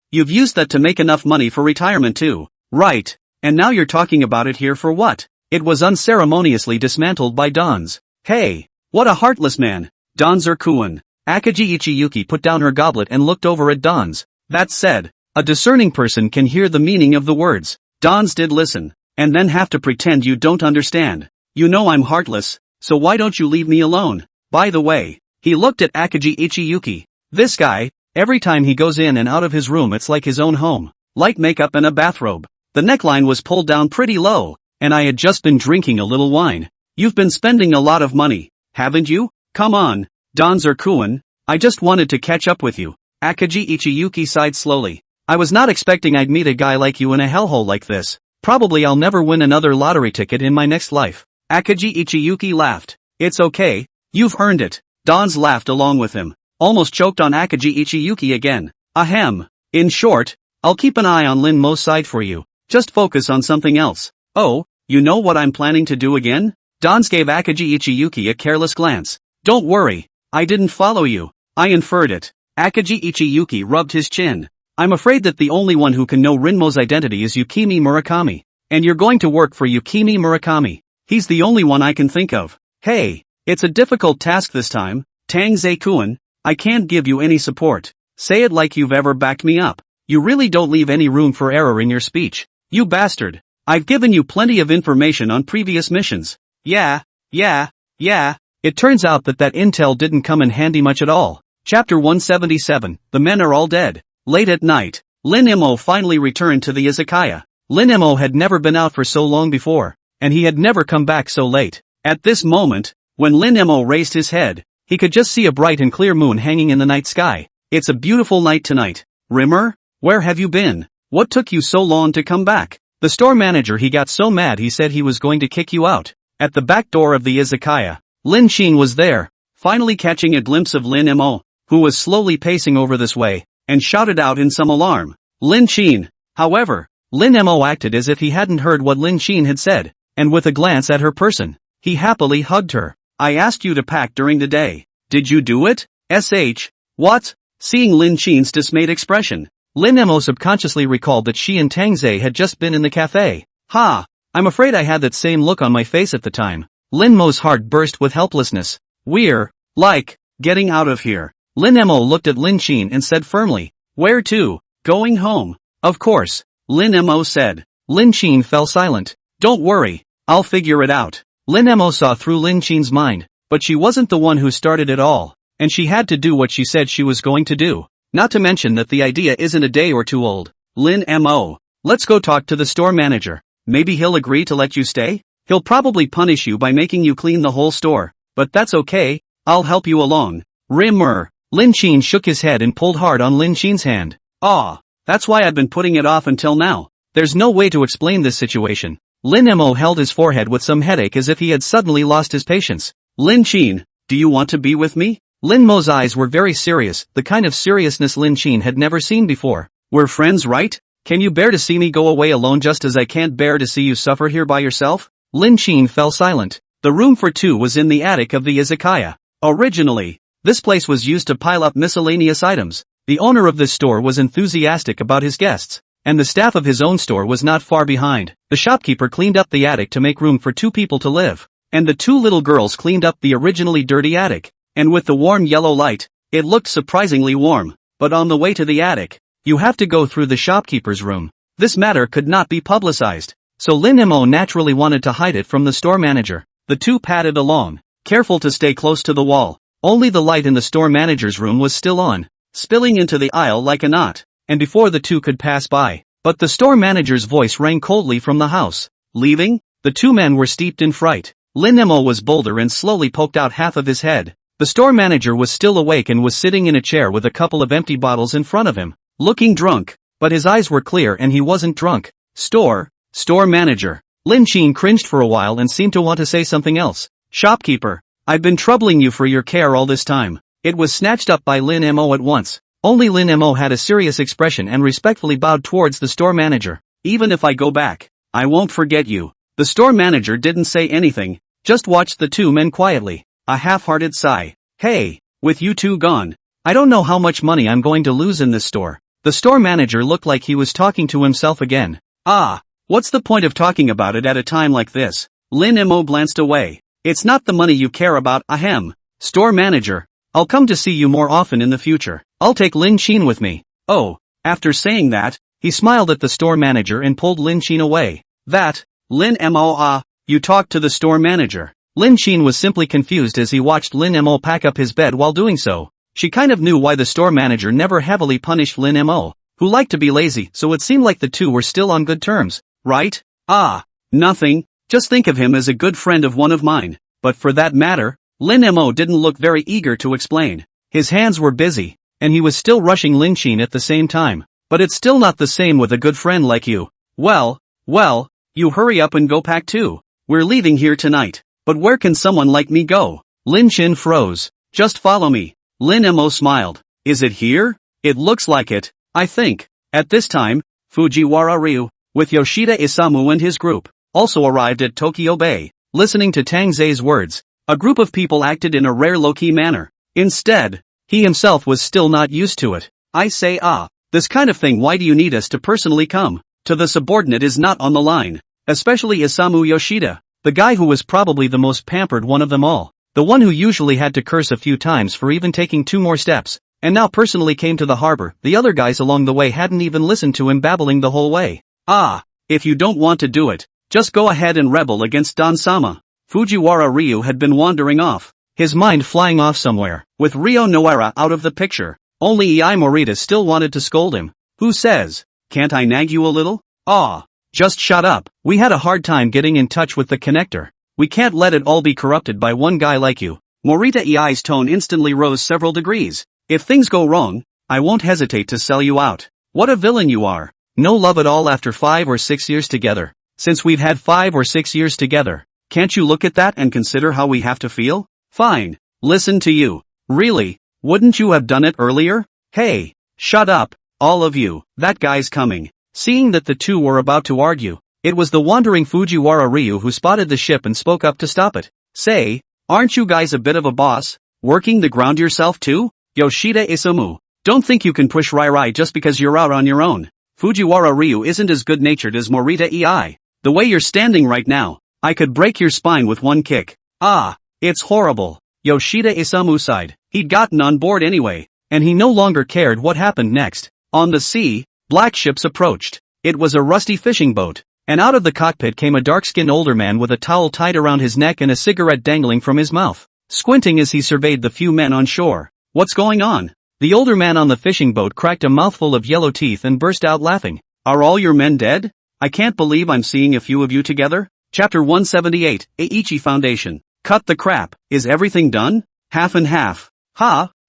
You've used that to make enough money for retirement too, right? And now you're talking about it here for what? It was unceremoniously dismantled by Don's. Hey, what a heartless man. Donzer-kun. Akagi Ichiyuki put down her goblet and looked over at Don's. That said, a discerning person can hear the meaning of the words. Don's did listen, and then have to pretend you don't understand. You know I'm heartless, so why don't you leave me alone? By the way, he looked at Akagi Ichiyuki. This guy, every time he goes in and out of his room it's like his own home. Light makeup and a bathrobe. The neckline was pulled down pretty low, and I had just been drinking a little wine. You've been spending a lot of money, haven't you? Come on, Donzer-kun, I just wanted to catch up with you. Akaji Ichiyuki sighed slowly. I was not expecting I'd meet a guy like you in a hellhole like this. Probably I'll never win another lottery ticket in my next life. Akaji Ichiyuki laughed. It's okay. You've earned it. Dons laughed along with him. Almost choked on Akaji Ichiyuki again. Ahem. In short, I'll keep an eye on Lin Mo's side for you. Just focus on something else. Oh, you know what I'm planning to do again? Dons gave Akaji Ichiyuki a careless glance. Don't worry. I didn't follow you. I inferred it. Akaji Ichiyuki rubbed his chin. I'm afraid that the only one who can know Rinmo's identity is Yukimi Murakami. And you're going to work for Yukimi Murakami. He's the only one I can think of. Hey, it's a difficult task this time. Tang Ze-kun, I can't give you any support. Say it like you've ever backed me up. You really don't leave any room for error in your speech. You bastard. I've given you plenty of information on previous missions. Yeah. It turns out that intel didn't come in handy much at all. Chapter 177, The Men Are All Dead. Late at night, Lin Mo finally returned to the izakaya. Lin Mo had never been out for so long before, and he had never come back so late. At this moment, when Lin Mo raised his head, he could just see a bright and clear moon hanging in the night sky. It's a beautiful night tonight. Rimmer, where have you been? What took you so long to come back? The store manager, he got so mad he said he was going to kick you out. At the back door of the izakaya, Lin Shin was there, finally catching a glimpse of Lin Mo, who was slowly pacing over this way, and shouted out in some alarm. Lin Shin. However, Lin Mo acted as if he hadn't heard what Lin Shin had said, and with a glance at her person, he happily hugged her. I asked you to pack during the day. Did you do it? What? Seeing Lin Shin's dismayed expression, Lin Mo subconsciously recalled that she and Tang Ze had just been in the cafe. I'm afraid I had that same look on my face at the time. Lin Mo's heart burst with helplessness. We're, getting out of here. Lin Mo looked at Lin Shin and said firmly, where to? Going home. Of course, Lin Mo said. Lin Shin fell silent. Don't worry, I'll figure it out. Lin Mo saw through Lin Shin's mind, but she wasn't the one who started it all, and she had to do what she said she was going to do. Not to mention that the idea isn't a day or two old. Lin Mo, let's go talk to the store manager. Maybe he'll agree to let you stay? He'll probably punish you by making you clean the whole store, but that's okay, I'll help you along. Rimmer. Lin Shin shook his head and pulled hard on Lin Shin's hand. That's why I've been putting it off until now. There's no way to explain this situation. Lin Mo held his forehead with some headache as if he had suddenly lost his patience. Lin Shin, do you want to be with me? Lin Mo's eyes were very serious, the kind of seriousness Lin Shin had never seen before. We're friends, right? Can you bear to see me go away alone just as I can't bear to see you suffer here by yourself? Lin Shin fell silent. The room for two was in the attic of the izakaya. Originally, this place was used to pile up miscellaneous items. The owner of this store was enthusiastic about his guests, and the staff of his own store was not far behind. The shopkeeper cleaned up the attic to make room for two people to live, and the two little girls cleaned up the originally dirty attic. And with the warm yellow light, it looked surprisingly warm. But on the way to the attic, you have to go through the shopkeeper's room. This matter could not be publicized, so Lin Mo naturally wanted to hide it from the store manager. The two padded along, careful to stay close to the wall. Only the light in the store manager's room was still on, spilling into the aisle like a knot, and before the two could pass by. But the store manager's voice rang coldly from the house. Leaving? The two men were steeped in fright. Lin Mo was bolder and slowly poked out half of his head. The store manager was still awake and was sitting in a chair with a couple of empty bottles in front of him, looking drunk, but his eyes were clear and he wasn't drunk. Store manager. Lin Shin cringed for a while and seemed to want to say something else. Shopkeeper, I've been troubling you for your care all this time. It was snatched up by Lin Mo at once. Only Lin Mo had a serious expression and respectfully bowed towards the store manager. Even if I go back, I won't forget you. The store manager didn't say anything, just watched the two men quietly. A half-hearted sigh. Hey, with you two gone, I don't know how much money I'm going to lose in this store. The store manager looked like he was talking to himself again. What's the point of talking about it at a time like this? Lin Mo glanced away. It's not the money you care about, ahem. Store manager, I'll come to see you more often in the future. I'll take Lin Shin with me. Oh, after saying that, he smiled at the store manager and pulled Lin Shin away. That, Lin Mo, you talked to the store manager. Lin Shin was simply confused as he watched Lin Mo pack up his bed while doing so. She kind of knew why the store manager never heavily punished Lin Mo, who liked to be lazy, so it seemed like the two were still on good terms, right? Nothing, just think of him as a good friend of one of mine. But for that matter, Lin Mo didn't look very eager to explain. His hands were busy, and he was still rushing Lin-chin at the same time. But it's still not the same with a good friend like you. Well, you hurry up and go pack too. We're leaving here tonight. But where can someone like me go? Lin-chin froze. Just follow me. Lin-mo smiled. Is it here? It looks like it, I think. At this time, Fujiwara Ryu, with Yoshida Isamu and his group, also arrived at Tokyo Bay. Listening to Tang Ze's words, a group of people acted in a rare low-key manner. Instead, he himself was still not used to it. I say this kind of thing, why do you need us to personally come? To the subordinate is not on the line. Especially Isamu Yoshida, the guy who was probably the most pampered one of them all. The one who usually had to curse a few times for even taking 2 more steps, and now personally came to the harbor. The other guys along the way hadn't even listened to him babbling the whole way. If you don't want to do it, just go ahead and rebel against Don-sama. Fujiwara Ryu had been wandering off, his mind flying off somewhere. With Ryo Noara out of the picture, only Ei Morita still wanted to scold him. Who says, can't I nag you a little? Just shut up. We had a hard time getting in touch with the connector. We can't let it all be corrupted by one guy like you. Morita Ei's tone instantly rose several degrees. If things go wrong, I won't hesitate to sell you out. What a villain you are. No love at all after 5 or 6 years together. Since we've had 5 or 6 years together, can't you look at that and consider how we have to feel? Fine. Listen to you. Really? Wouldn't you have done it earlier? Hey, shut up, all of you. That guy's coming. Seeing that the two were about to argue, it was the wandering Fujiwara Ryu who spotted the ship and spoke up to stop it. Say, aren't you guys a bit of a boss? Working the ground yourself too? Yoshida Isamu, don't think you can push Rai just because you're out on your own. Fujiwara Ryu isn't as good-natured as Morita Ei. The way you're standing right now, I could break your spine with one kick. It's horrible. Yoshida Isamu sighed. He'd gotten on board anyway, and he no longer cared what happened next. On the sea, black ships approached. It was a rusty fishing boat, and out of the cockpit came a dark-skinned older man with a towel tied around his neck and a cigarette dangling from his mouth, squinting as he surveyed the few men on shore. What's going on? The older man on the fishing boat cracked a mouthful of yellow teeth and burst out laughing. Are all your men dead? I can't believe I'm seeing a few of you together. Chapter 178, Eiichi Foundation. Cut the crap. Is everything done? Half and half.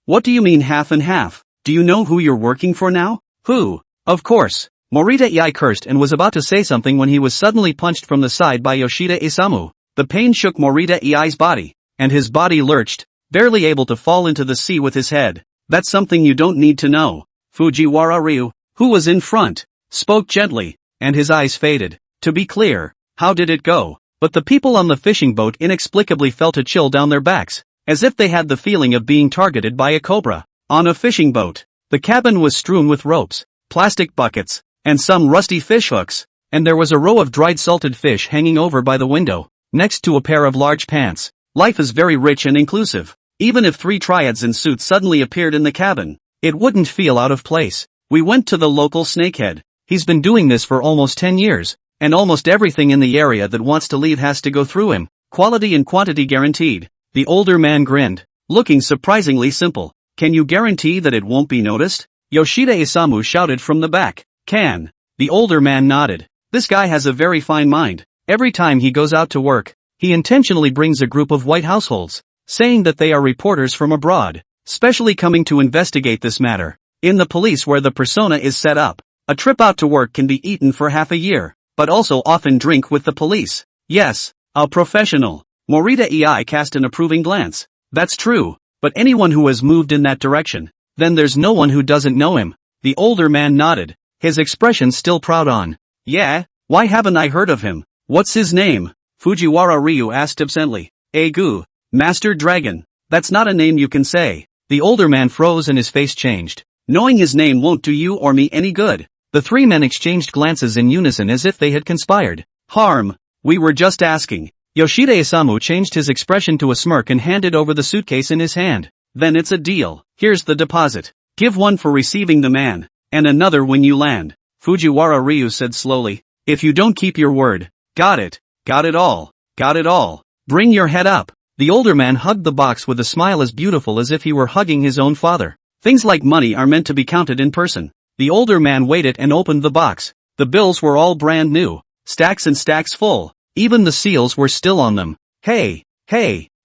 What do you mean half and half? Do you know who you're working for now? Who? Of course. Morita Ei cursed and was about to say something when he was suddenly punched from the side by Yoshida Isamu. The pain shook Morita Ei's body, and his body lurched, barely able to fall into the sea with his head. That's something you don't need to know. Fujiwara Ryu, who was in front, spoke gently, and his eyes faded. To be clear, how did it go? But the people on the fishing boat inexplicably felt a chill down their backs, as if they had the feeling of being targeted by a cobra. On a fishing boat, the cabin was strewn with ropes, plastic buckets, and some rusty fish hooks, and there was a row of dried salted fish hanging over by the window, next to a pair of large pants. Life is very rich and inclusive. Even if 3 triads in suits suddenly appeared in the cabin, it wouldn't feel out of place. We went to the local snakehead. He's been doing this for almost 10 years, and almost everything in the area that wants to leave has to go through him. Quality and quantity guaranteed. The older man grinned, looking surprisingly simple. Can you guarantee that it won't be noticed? Yoshida Isamu shouted from the back. Can. The older man nodded. This guy has a very fine mind. Every time he goes out to work, he intentionally brings a group of white households, saying that they are reporters from abroad, specially coming to investigate this matter. In the police where the persona is set up, a trip out to work can be eaten for half a year, but also often drink with the police. Yes, a professional. Morita Ei cast an approving glance. That's true, but anyone who has moved in that direction, then there's no one who doesn't know him. The older man nodded, his expression still proud on. Yeah, why haven't I heard of him? What's his name? Fujiwara Ryu asked absently. Egu. Master Dragon. That's not a name you can say. The older man froze and his face changed. Knowing his name won't do you or me any good. The 3 men exchanged glances in unison as if they had conspired. Harm. We were just asking. Yoshida Isamu changed his expression to a smirk and handed over the suitcase in his hand. Then it's a deal. Here's the deposit. Give one for receiving the man, and another when you land. Fujiwara Ryu said slowly. If you don't keep your word. Got it. Got it all. Got it all. Bring your head up. The older man hugged the box with a smile as beautiful as if he were hugging his own father. Things like money are meant to be counted in person. The older man waited and opened the box. The bills were all brand new, stacks and stacks full. Even the seals were still on them. Hey,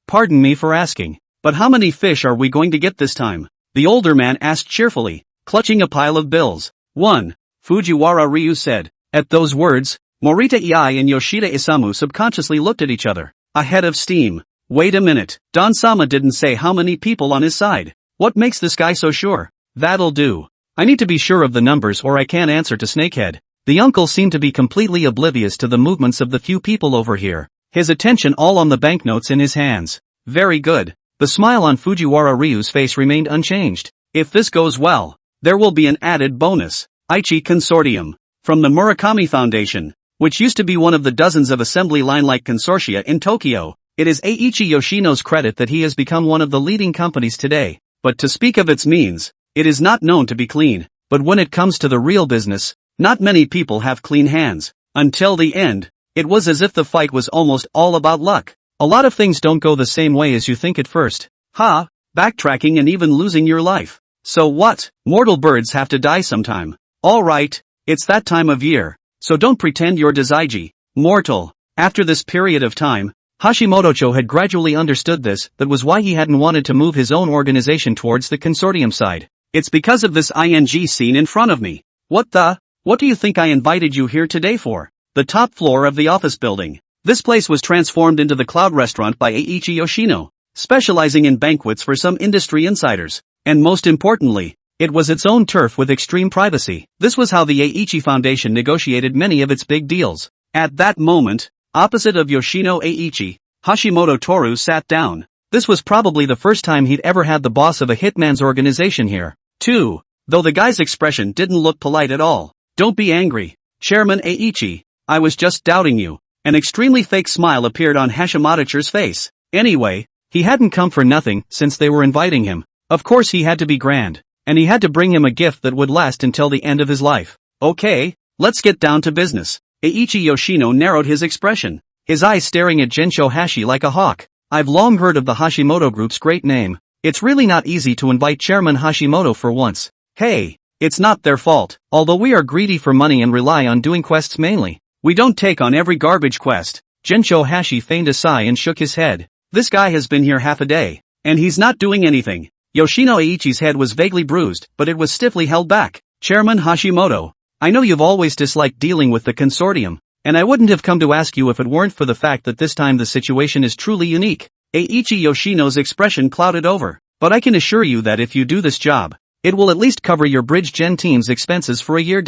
pardon me for asking. But how many fish are we going to get this time? The older man asked cheerfully, clutching a pile of bills. 1. Fujiwara Ryu said. At those words, Morita Ei and Yoshida Isamu subconsciously looked at each other. A head of steam. Wait a minute, Don-sama didn't say how many people on his side. What makes this guy so sure? That'll do. I need to be sure of the numbers or I can't answer to Snakehead. The uncle seemed to be completely oblivious to the movements of the few people over here. His attention all on the banknotes in his hands. Very good. The smile on Fujiwara Ryu's face remained unchanged. If this goes well, there will be an added bonus. Aichi Consortium. From the Murakami Foundation, which used to be one of the dozens of assembly line-like consortia in Tokyo, it is Eiichi Yoshino's credit that he has become one of the leading companies today. But to speak of its means, it is not known to be clean. But when it comes to the real business, not many people have clean hands. Until the end, it was as if the fight was almost all about luck. A lot of things don't go the same way as you think at first. Backtracking and even losing your life. So what? Mortal birds have to die sometime. Alright, it's that time of year, so don't pretend you're Dazaiji. Mortal. After this period of time, Hashimoto had gradually understood this, that was why he hadn't wanted to move his own organization towards the consortium side. It's because of this ing scene in front of me. What do you think I invited you here today for? The top floor of the office building. This place was transformed into the Cloud Restaurant by Eiichi Yoshino, specializing in banquets for some industry insiders. And most importantly, it was its own turf with extreme privacy. This was how the Eiichi Foundation negotiated many of its big deals. At that moment, opposite of Yoshino Eiichi, Hashimoto Toru sat down. This was probably the first time he'd ever had the boss of a hitman's organization here. 2. Though the guy's expression didn't look polite at all. Don't be angry, Chairman Eiichi, I was just doubting you. An extremely fake smile appeared on Hashimoto's face. Anyway, he hadn't come for nothing since they were inviting him. Of course he had to be grand, and he had to bring him a gift that would last until the end of his life. Okay, let's get down to business. Eiichi Yoshino narrowed his expression, his eyes staring at Gensho Hashi like a hawk. I've long heard of the Hashimoto Group's great name. It's really not easy to invite Chairman Hashimoto for once. Hey, it's not their fault. Although we are greedy for money and rely on doing quests mainly, we don't take on every garbage quest. Gensho Hashi feigned a sigh and shook his head. This guy has been here half a day, and he's not doing anything. Yoshino Eiichi's head was vaguely bruised, but it was stiffly held back. Chairman Hashimoto, I know you've always disliked dealing with the consortium, and I wouldn't have come to ask you if it weren't for the fact that this time the situation is truly unique. Eiichi Yoshino's expression clouded over. But I can assure you that if you do this job, it will at least cover your Bridge Gen team's expenses for a year.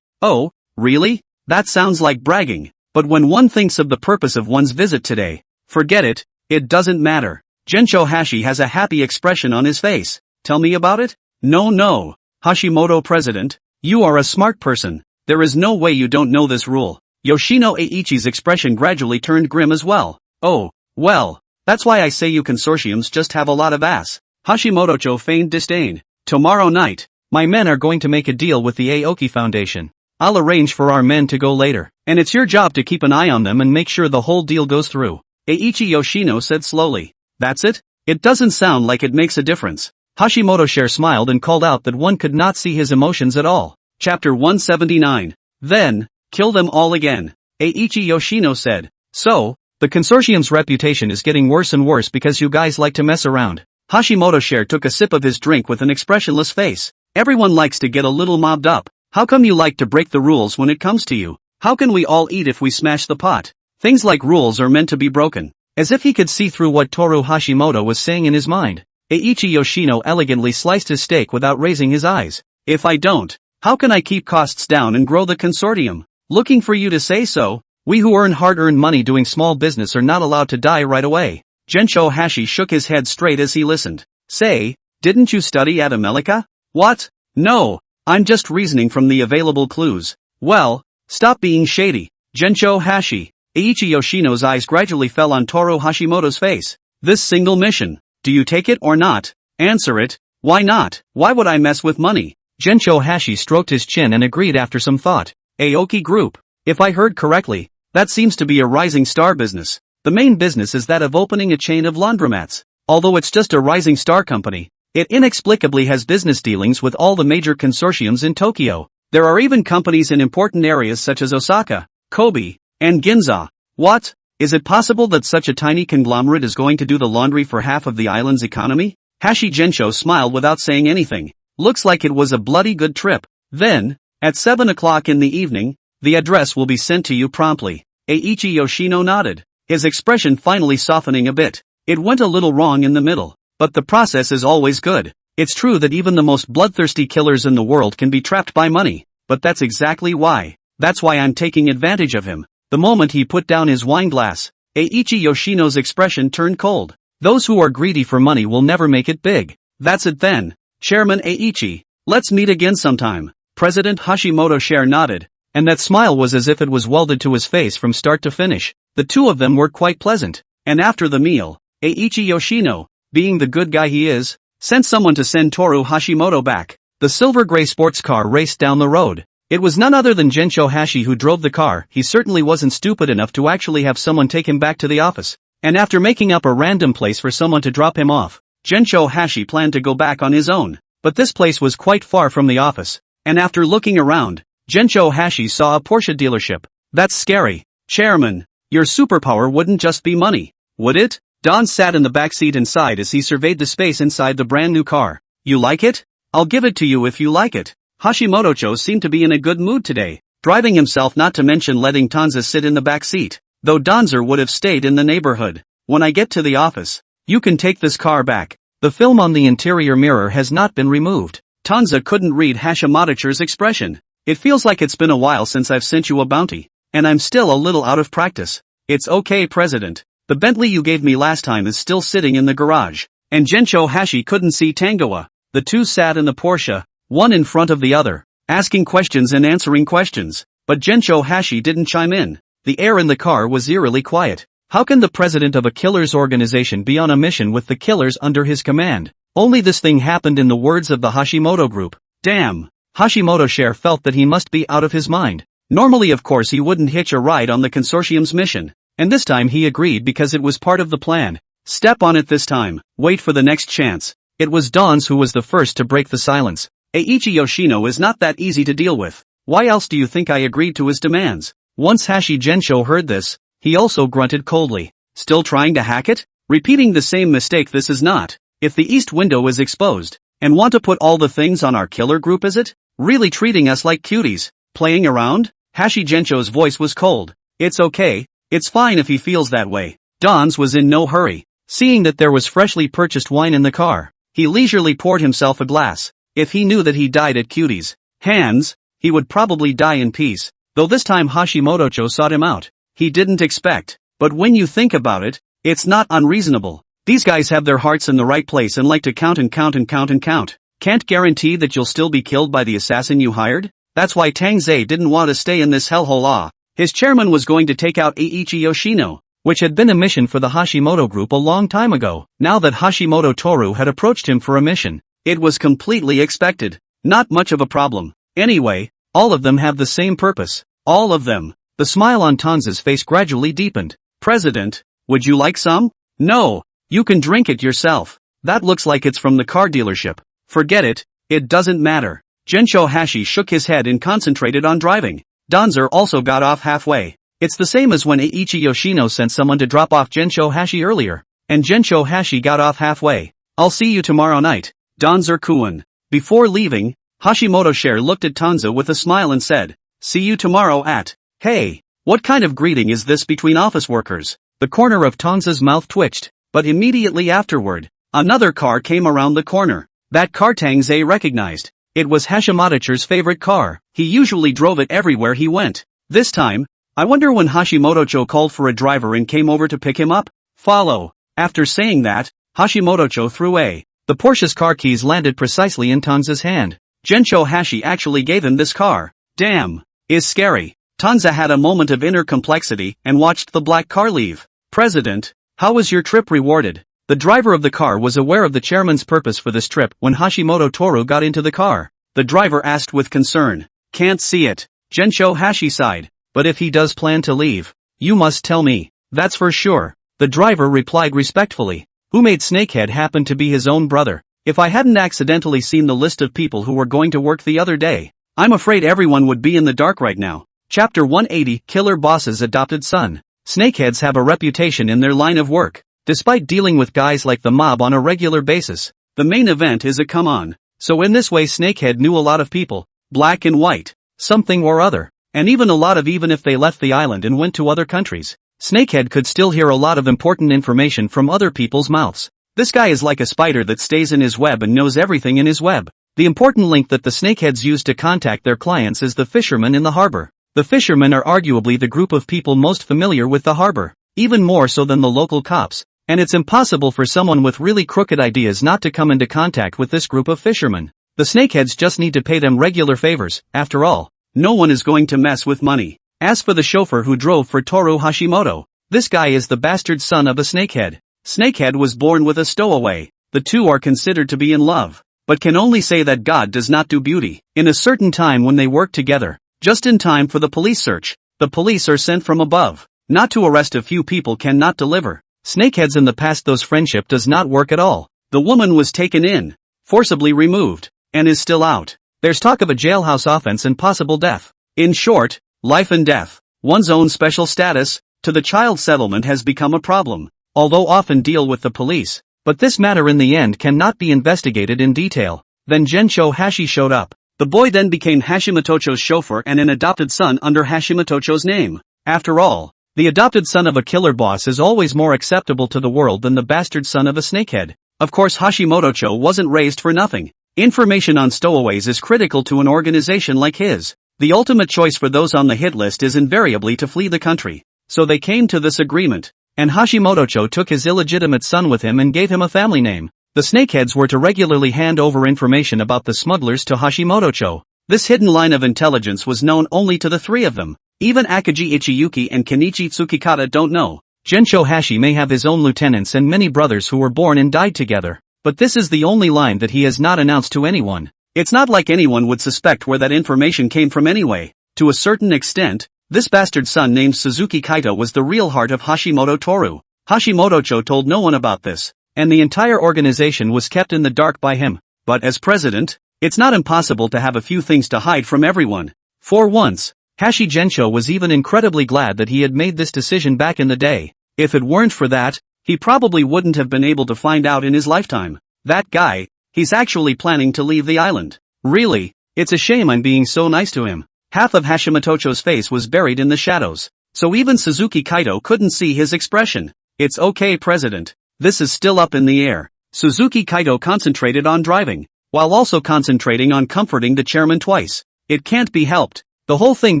Oh, really? That sounds like bragging. But when one thinks of the purpose of one's visit today, forget it, it doesn't matter. Gensho Hashi has a happy expression on his face. Tell me about it? No. Hashimoto President, you are a smart person. There is no way you don't know this rule. Yoshino Eiichi's expression gradually turned grim as well. Oh, well, that's why I say you consortiums just have a lot of ass. Hashimoto feigned disdain. Tomorrow night, my men are going to make a deal with the Aoki Foundation. I'll arrange for our men to go later, and it's your job to keep an eye on them and make sure the whole deal goes through. Eiichi Yoshino said slowly. That's it? It doesn't sound like it makes a difference. Hashimoto smiled and called out that one could not see his emotions at all. Chapter 179. Then, kill them all again. Eiichi Yoshino said. So, the consortium's reputation is getting worse and worse because you guys like to mess around. Hashimoto took a sip of his drink with an expressionless face. Everyone likes to get a little mobbed up. How come you like to break the rules when it comes to you? How can we all eat if we smash the pot? Things like rules are meant to be broken. As if he could see through what Toru Hashimoto was saying in his mind, Eiichi Yoshino elegantly sliced his steak without raising his eyes. If I don't, how can I keep costs down and grow the consortium? Looking for you to say so. We who earn hard-earned money doing small business are not allowed to die right away. Gensho Hashi shook his head straight as he listened. Say, didn't you study at America? What? No, I'm just reasoning from the available clues. Well, stop being shady. Gensho Hashi. Eiichi Yoshino's eyes gradually fell on Toru Hashimoto's face. This single mission, do you take it or not? Answer it. Why not? Why would I mess with money? Gensho Hashi stroked his chin and agreed after some thought. Aoki Group. If I heard correctly, that seems to be a rising star business. The main business is that of opening a chain of laundromats. Although it's just a rising star company, it inexplicably has business dealings with all the major consortiums in Tokyo. There are even companies in important areas such as Osaka, Kobe, and Ginza. What? Is it possible that such a tiny conglomerate is going to do the laundry for half of the island's economy? Hashi Gensho smiled without saying anything. Looks like it was a bloody good trip. Then, at 7 o'clock in the evening, the address will be sent to you promptly. Eiichi Yoshino nodded, his expression finally softening a bit. It went a little wrong in the middle, but the process is always good. It's true that even the most bloodthirsty killers in the world can be trapped by money, but that's exactly why. That's why I'm taking advantage of him. The moment he put down his wine glass, Eiichi Yoshino's expression turned cold. Those who are greedy for money will never make it big. That's it then. Chairman Eiichi, let's meet again sometime. President Hashimoto nodded, and that smile was as if it was welded to his face from start to finish. The two of them were quite pleasant, and after the meal, Eiichi Yoshino, being the good guy he is, sent someone to send Toru Hashimoto back. The silver-gray sports car raced down the road. It was none other than Gensho Hashi who drove the car. He certainly wasn't stupid enough to actually have someone take him back to the office. And after making up a random place for someone to drop him off, Gensho Hashi planned to go back on his own. But this place was quite far from the office. And after looking around, Gensho Hashi saw a Porsche dealership. That's scary. Chairman, your superpower wouldn't just be money, would it? Don sat in the backseat inside as he surveyed the space inside the brand new car. You like it? I'll give it to you if you like it. Hashimoto-cho seemed to be in a good mood today, driving himself, not to mention letting Tang Ze sit in the back seat, though Donzer would have stayed in the neighborhood. When I get to the office, you can take this car back. The film on the interior mirror has not been removed. Tang Ze couldn't read Hashimoto-cho's expression. It feels like it's been a while since I've sent you a bounty, and I'm still a little out of practice. It's okay, President. The Bentley you gave me last time is still sitting in the garage. And Gensho Hashi couldn't see Tangoa. The two sat in the Porsche, one in front of the other, asking questions and answering questions, but Gensho Hashi didn't chime in. The air in the car was eerily quiet. How can the president of a killer's organization be on a mission with the killers under his command? Only this thing happened, in the words of the Hashimoto group. Damn. Hashimoto felt that he must be out of his mind. Normally, of course, he wouldn't hitch a ride on the consortium's mission, and this time he agreed because it was part of the plan. Step on it this time, wait for the next chance. It was Don's who was the first to break the silence. Eiichi Yoshino is not that easy to deal with. Why else do you think I agreed to his demands? Once Hashi Gensho heard this, he also grunted coldly. Still trying to hack it? Repeating the same mistake. This is not. If the east window is exposed, and want to put all the things on our killer group, is it? Really treating us like cuties? Playing around? Hashi Gensho's voice was cold. It's okay. It's fine if he feels that way. Don's was in no hurry. Seeing that there was freshly purchased wine in the car, he leisurely poured himself a glass. If he knew that he died at Cutie's hands, he would probably die in peace. Though this time Hashimoto-cho sought him out. He didn't expect. But when you think about it, it's not unreasonable. These guys have their hearts in the right place and like to count and count and count and count. Can't guarantee that you'll still be killed by the assassin you hired? That's why Tang Ze didn't want to stay in this hellhole. His chairman was going to take out Eiichi Yoshino, which had been a mission for the Hashimoto group a long time ago. Now that Hashimoto Toru had approached him for a mission, it was completely expected. Not much of a problem. Anyway, all of them have the same purpose. All of them. The smile on Tang Ze's face gradually deepened. President, would you like some? No, you can drink it yourself. That looks like it's from the car dealership. Forget it, it doesn't matter. Gensho Hashi shook his head and concentrated on driving. Donzer also got off halfway. It's the same as when Eiichi Yoshino sent someone to drop off Gensho Hashi earlier, and Gensho Hashi got off halfway. I'll see you tomorrow night, Donzer-kun. Before leaving, Hashimoto looked at Tang Ze with a smile and said, see you tomorrow at. Hey, what kind of greeting is this between office workers? The corner of Tang Ze's mouth twitched, but immediately afterward, another car came around the corner. That car Tang Ze recognized. It was Hashimoto's favorite car. He usually drove it everywhere he went. This time, I wonder when Hashimoto called for a driver and came over to pick him up. Follow. After saying that, Hashimoto threw the Porsche's car keys landed precisely in Tang Ze's hand. Gensho Hashi actually gave him this car. Damn. Is scary. Tang Ze had a moment of inner complexity and watched the black car leave. President, how was your trip rewarded? The driver of the car was aware of the chairman's purpose for this trip when Hashimoto Toru got into the car. The driver asked with concern. Can't see it. Gensho Hashi sighed. But if he does plan to leave, you must tell me. That's for sure. The driver replied respectfully. Who made Snakehead happen to be his own brother? If I hadn't accidentally seen the list of people who were going to work the other day, I'm afraid everyone would be in the dark right now. Chapter 180, Killer Boss's Adopted Son. Snakeheads have a reputation in their line of work. Despite dealing with guys like the mob on a regular basis, the main event is a come-on. So in this way Snakehead knew a lot of people, black and white, something or other, and even a lot of even if they left the island and went to other countries. Snakehead could still hear a lot of important information from other people's mouths. This guy is like a spider that stays in his web and knows everything in his web. The important link that the snakeheads use to contact their clients is the fishermen in the harbor. The fishermen are arguably the group of people most familiar with the harbor, even more so than the local cops, and it's impossible for someone with really crooked ideas not to come into contact with this group of fishermen. The snakeheads just need to pay them regular favors. After all, no one is going to mess with money. As for the chauffeur who drove for Toru Hashimoto, this guy is the bastard son of a snakehead. Snakehead was born with a stowaway. The two are considered to be in love, but can only say that God does not do beauty. In a certain time when they work together, just in time for the police search, the police are sent from above. Not to arrest a few people cannot deliver. Snakeheads in the past those friendship does not work at all. The woman was taken in, forcibly removed, and is still out. There's talk of a jailhouse offense and possible death. In short, life and death. One's own special status to the child settlement has become a problem, although often deal with the police. But this matter in the end cannot be investigated in detail. Then Gensho Hashi showed up. The boy then became Hashimoto's chauffeur and an adopted son under Hashimoto's name. After all, the adopted son of a killer boss is always more acceptable to the world than the bastard son of a snakehead. Of course Hashimoto wasn't raised for nothing. Information on stowaways is critical to an organization like his. The ultimate choice for those on the hit list is invariably to flee the country. So they came to this agreement, and Hashimoto took his illegitimate son with him and gave him a family name. The snakeheads were to regularly hand over information about the smugglers to Hashimoto. This hidden line of intelligence was known only to the three of them. Even Akagi Ichiyuki and Kenichi Tsukikata don't know. Gensho Hashi may have his own lieutenants and many brothers who were born and died together, but this is the only line that he has not announced to anyone. It's not like anyone would suspect where that information came from anyway. To a certain extent, this bastard son named Suzuki Kaito was the real heart of Hashimoto Toru. Hashimoto told no one about this, and the entire organization was kept in the dark by him. But as president, it's not impossible to have a few things to hide from everyone. For once, Hashi Gensho was even incredibly glad that he had made this decision back in the day. If it weren't for that, he probably wouldn't have been able to find out in his lifetime. That guy, he's actually planning to leave the island. Really, it's a shame I'm being so nice to him. Half of Hashimoto's face was buried in the shadows, so even Suzuki Kaito couldn't see his expression. It's okay, President. This is still up in the air. Suzuki Kaito concentrated on driving, while also concentrating on comforting the chairman twice. It can't be helped. The whole thing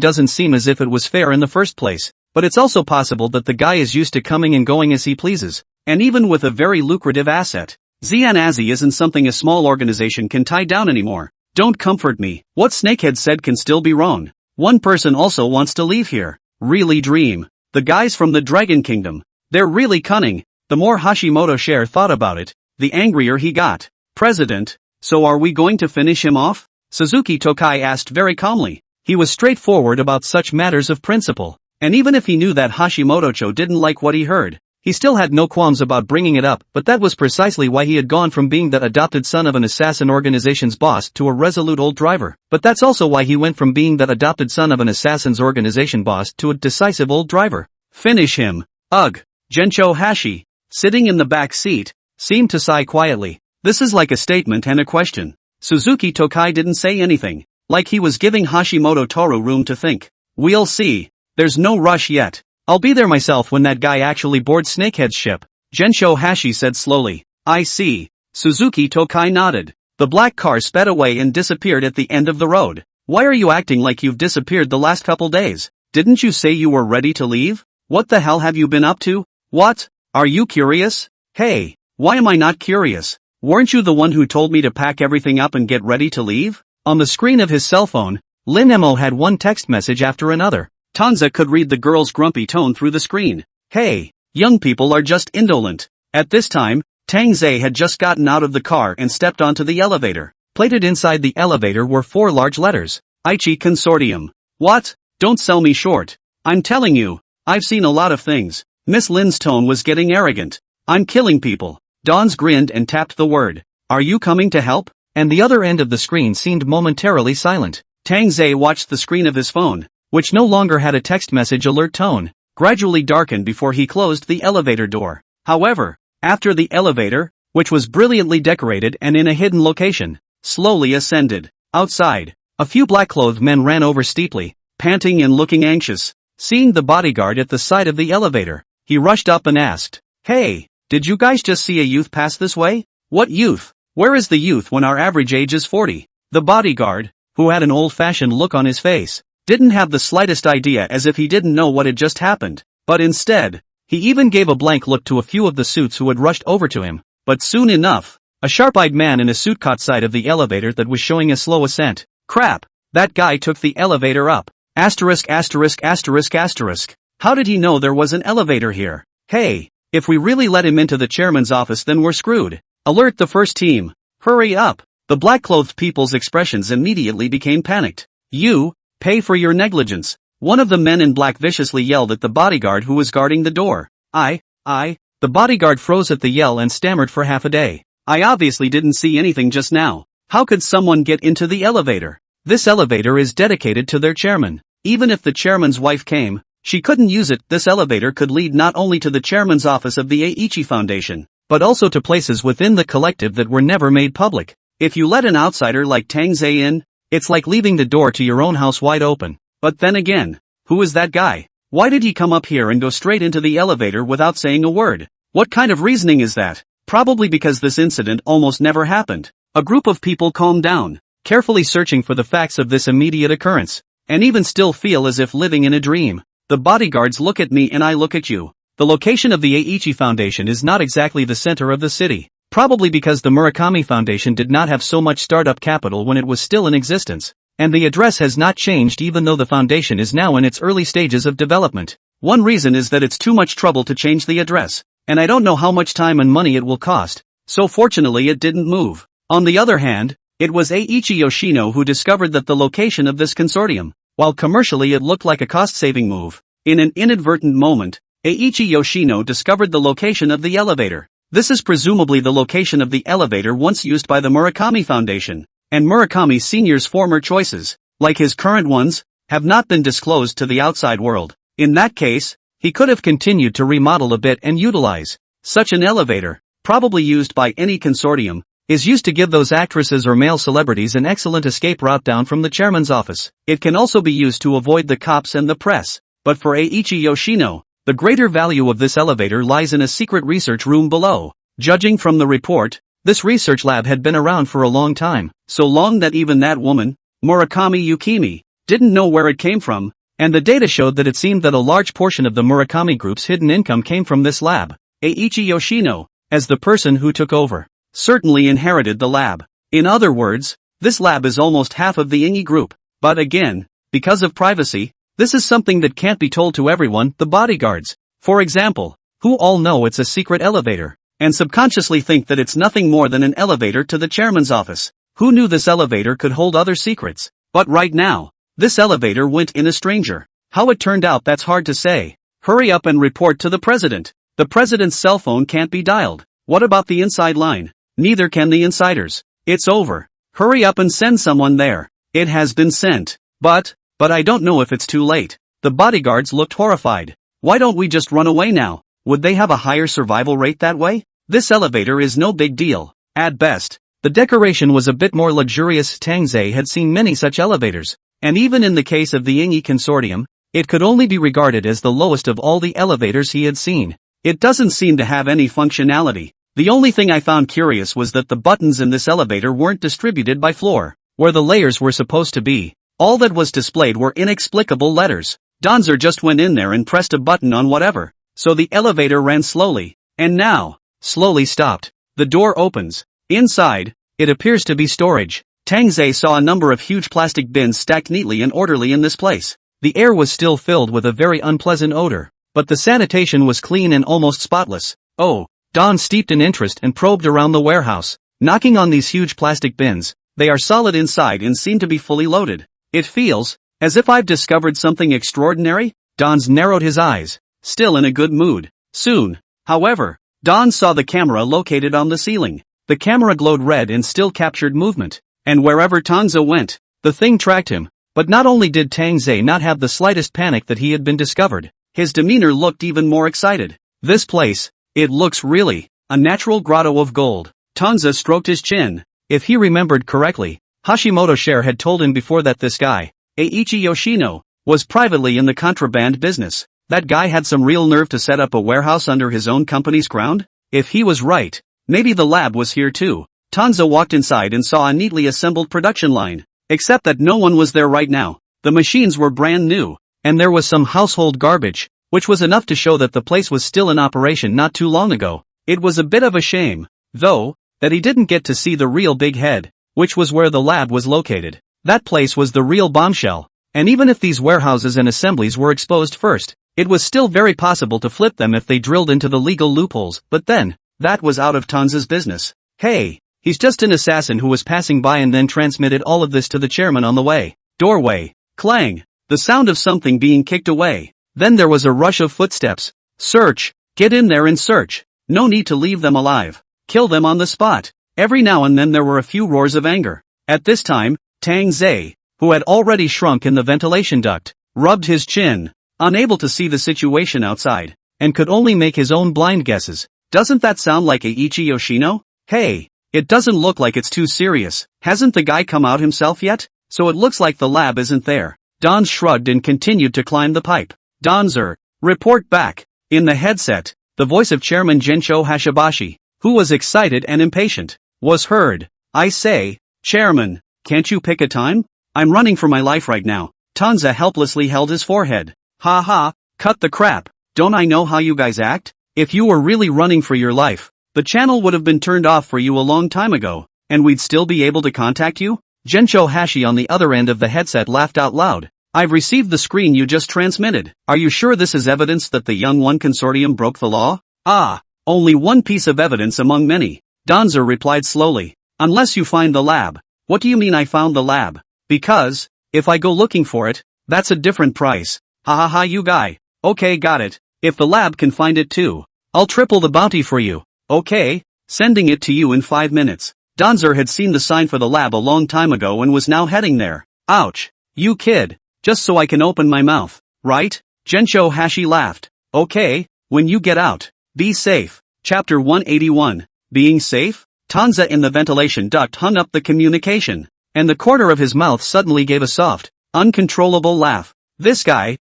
doesn't seem as if it was fair in the first place, but it's also possible that the guy is used to coming and going as he pleases, and even with a very lucrative asset. Zianazi isn't something a small organization can tie down anymore. Don't comfort me. What Snakehead said can still be wrong. One person also wants to leave here. Really dream. The guys from the Dragon Kingdom. They're really cunning. The more Hashimoto thought about it, the angrier he got. President, so are we going to finish him off? Suzuki Tokai asked very calmly. He was straightforward about such matters of principle, and even if he knew that Hashimoto didn't like what he heard, he still had no qualms about bringing it up, but that was precisely why he had gone from being that adopted son of an assassin organization's boss to a resolute old driver. But that's also why he went from being that adopted son of an assassin's organization boss to a decisive old driver. Finish him. Ugh. Gensho Hashi, sitting in the back seat, seemed to sigh quietly. This is like a statement and a question. Suzuki Tokai didn't say anything, like he was giving Hashimoto Toru room to think. We'll see. There's no rush yet. I'll be there myself when that guy actually boards Snakehead's ship. Gensho Hashi said slowly. I see. Suzuki Tokai nodded. The black car sped away and disappeared at the end of the road. Why are you acting like you've disappeared the last couple days? Didn't you say you were ready to leave? What the hell have you been up to? What? Are you curious? Hey, why am I not curious? Weren't you the one who told me to pack everything up and get ready to leave? On the screen of his cell phone, Lin Emo had one text message after another. Tang Ze could read the girl's grumpy tone through the screen. Hey, young people are just indolent. At this time, Tang Ze had just gotten out of the car and stepped onto the elevator. Plated inside the elevator were 4 large letters. Aichi Consortium. What? Don't sell me short. I'm telling you, I've seen a lot of things. Miss Lin's tone was getting arrogant. I'm killing people. Dons grinned and tapped the word. Are you coming to help? And the other end of the screen seemed momentarily silent. Tang Ze watched the screen of his phone, which no longer had a text message alert tone. gradually darkened before he closed the elevator door. However, after the elevator, which was brilliantly decorated and in a hidden location, slowly ascended. Outside, a few black-clothed men ran over steeply, panting and looking anxious. Seeing the bodyguard at the side of the elevator, he rushed up and asked, "Hey, did you guys just see a youth pass this way?" "What youth? Where is the youth when our average age is 40? The bodyguard, who had an old-fashioned look on his face, didn't have the slightest idea, as if he didn't know what had just happened. But instead, he even gave a blank look to a few of the suits who had rushed over to him. But soon enough, a sharp-eyed man in a suit caught sight of the elevator that was showing a slow ascent. "Crap, that guy took the elevator up. Asterisk asterisk asterisk asterisk. How did he know there was an elevator here? Hey, if we really let him into the chairman's office, then we're screwed. Alert the first team. Hurry up." The black-clothed people's expressions immediately became panicked. "You, pay for your negligence," one of the men in black viciously yelled at the bodyguard who was guarding the door. The bodyguard froze at the yell and stammered for half a day. "I obviously didn't see anything just now. How could someone get into the elevator? This elevator is dedicated to their chairman. Even if the chairman's wife came, she couldn't use it. This elevator could lead not only to the chairman's office of the Eiichi Foundation, but also to places within the collective that were never made public. If you let an outsider like Tang Ze in, it's like leaving the door to your own house wide open." But then again, who is that guy? Why did he come up here and go straight into the elevator without saying a word? What kind of reasoning is that? Probably because this incident almost never happened. A group of people calmed down, carefully searching for the facts of this immediate occurrence, and even still feel as if living in a dream. The bodyguards look at me and I look at you. The location of the Eiichi Foundation is not exactly the center of the city, probably because the Murakami Foundation did not have so much startup capital when it was still in existence, and the address has not changed even though the foundation is now in its early stages of development. One reason is that it's too much trouble to change the address, and I don't know how much time and money it will cost, so fortunately it didn't move. On the other hand, it was Eiichi Yoshino who discovered that the location of this consortium, while commercially it looked like a cost-saving move, in an inadvertent moment, Eiichi Yoshino discovered the location of the elevator. This is presumably the location of the elevator once used by the Murakami Foundation, and Murakami Sr.'s former choices, like his current ones, have not been disclosed to the outside world. In that case, he could have continued to remodel a bit and utilize such an elevator, probably used by any consortium, is used to give those actresses or male celebrities an excellent escape route down from the chairman's office. It can also be used to avoid the cops and the press. But for Eiichi Yoshino, the greater value of this elevator lies in a secret research room below. Judging from the report, this research lab had been around for a long time, so long that even that woman, Murakami Yukimi, didn't know where it came from, and the data showed that it seemed that a large portion of the Murakami Group's hidden income came from this lab. Eiichi Yoshino, as the person who took over, certainly inherited the lab. In other words, this lab is almost half of the Ingi Group. But again, because of privacy, this is something that can't be told to everyone. The bodyguards, for example, who all know it's a secret elevator, and subconsciously think that it's nothing more than an elevator to the chairman's office. Who knew this elevator could hold other secrets? But right now, this elevator went in a stranger. How it turned out, that's hard to say. Hurry up and report to the president. The president's cell phone can't be dialed. What about the inside line? Neither can the insiders. It's over. Hurry up and send someone there. It has been sent. But I don't know if it's too late. The bodyguards looked horrified. Why don't we just run away now? Would they have a higher survival rate that way? This elevator is no big deal. At best, the decoration was a bit more luxurious. Tang Ze had seen many such elevators, and even in the case of the Ingi Consortium, it could only be regarded as the lowest of all the elevators he had seen. It doesn't seem to have any functionality. The only thing I found curious was that the buttons in this elevator weren't distributed by floor, where the layers were supposed to be. All that was displayed were inexplicable letters. Donzer just went in there and pressed a button on whatever, so the elevator ran slowly, and now, slowly stopped. The door opens. Inside, it appears to be storage. Tang Ze saw a number of huge plastic bins stacked neatly and orderly in this place. The air was still filled with a very unpleasant odor, but the sanitation was clean and almost spotless. Oh, Don steeped in interest and probed around the warehouse, knocking on these huge plastic bins. They are solid inside and seem to be fully loaded. It feels as if I've discovered something extraordinary. Don's narrowed his eyes, still in a good mood. Soon, however, Don saw the camera located on the ceiling. The camera glowed red and still captured movement, and wherever Tang Ze went, the thing tracked him. But not only did Tang Ze not have the slightest panic that he had been discovered, His demeanor looked even more excited. This place, it looks really a natural grotto of gold. Tang Ze stroked his chin. If he remembered correctly, Hashimoto Share had told him before that this guy, Eiichi Yoshino, was privately in the contraband business. That guy had some real nerve to set up a warehouse under his own company's ground? If he was right, maybe the lab was here too. Tang Ze walked inside and saw a neatly assembled production line. Except that no one was there right now. The machines were brand new, and there was some household garbage, which was enough to show that the place was still in operation not too long ago. It was a bit of a shame, though, that he didn't get to see the real big head, which was where the lab was located. That place was the real bombshell, and even if these warehouses and assemblies were exposed first, it was still very possible to flip them if they drilled into the legal loopholes, but then, that was out of Tang Ze's business. Hey, he's just an assassin who was passing by and then transmitted all of this to the chairman on the way. Doorway. Clang. The sound of something being kicked away. Then there was a rush of footsteps. Search. Get in there and search. No need to leave them alive. Kill them on the spot. Every now and then there were a few roars of anger. At this time, Tang Ze, who had already shrunk in the ventilation duct, rubbed his chin, unable to see the situation outside, and could only make his own blind guesses. Doesn't that sound like Eiichi Yoshino? Hey, it doesn't look like it's too serious. Hasn't the guy come out himself yet? So it looks like the lab isn't there. Don shrugged and continued to climb the pipe. Donzer, report back. In the headset, the voice of Chairman Gensho Hashibashi, who was excited and impatient, was heard. I say, Chairman, can't you pick a time? I'm running for my life right now. Tang Ze helplessly held his forehead. Ha ha, cut the crap. Don't I know how you guys act? If you were really running for your life, the channel would have been turned off for you a long time ago, and we'd still be able to contact you? Gensho Hashi on the other end of the headset laughed out loud. I've received the screen you just transmitted. Are you sure this is evidence that the Young One Consortium broke the law? Ah, only one piece of evidence among many. Donzer replied slowly. Unless you find the lab. What do you mean I found the lab? Because, if I go looking for it, that's a different price. Ha ha ha you guy. Okay got it. If the lab can find it too, I'll triple the bounty for you. Okay, sending it to you in 5 minutes. Donzer had seen the sign for the lab a long time ago and was now heading there. Ouch. You kid. Just so I can open my mouth, right? Gensho Hashi laughed. Okay, when you get out, be safe. Chapter 181. Being safe? Tang Ze in the ventilation duct hung up the communication, and the corner of his mouth suddenly gave a soft, uncontrollable laugh. This guy,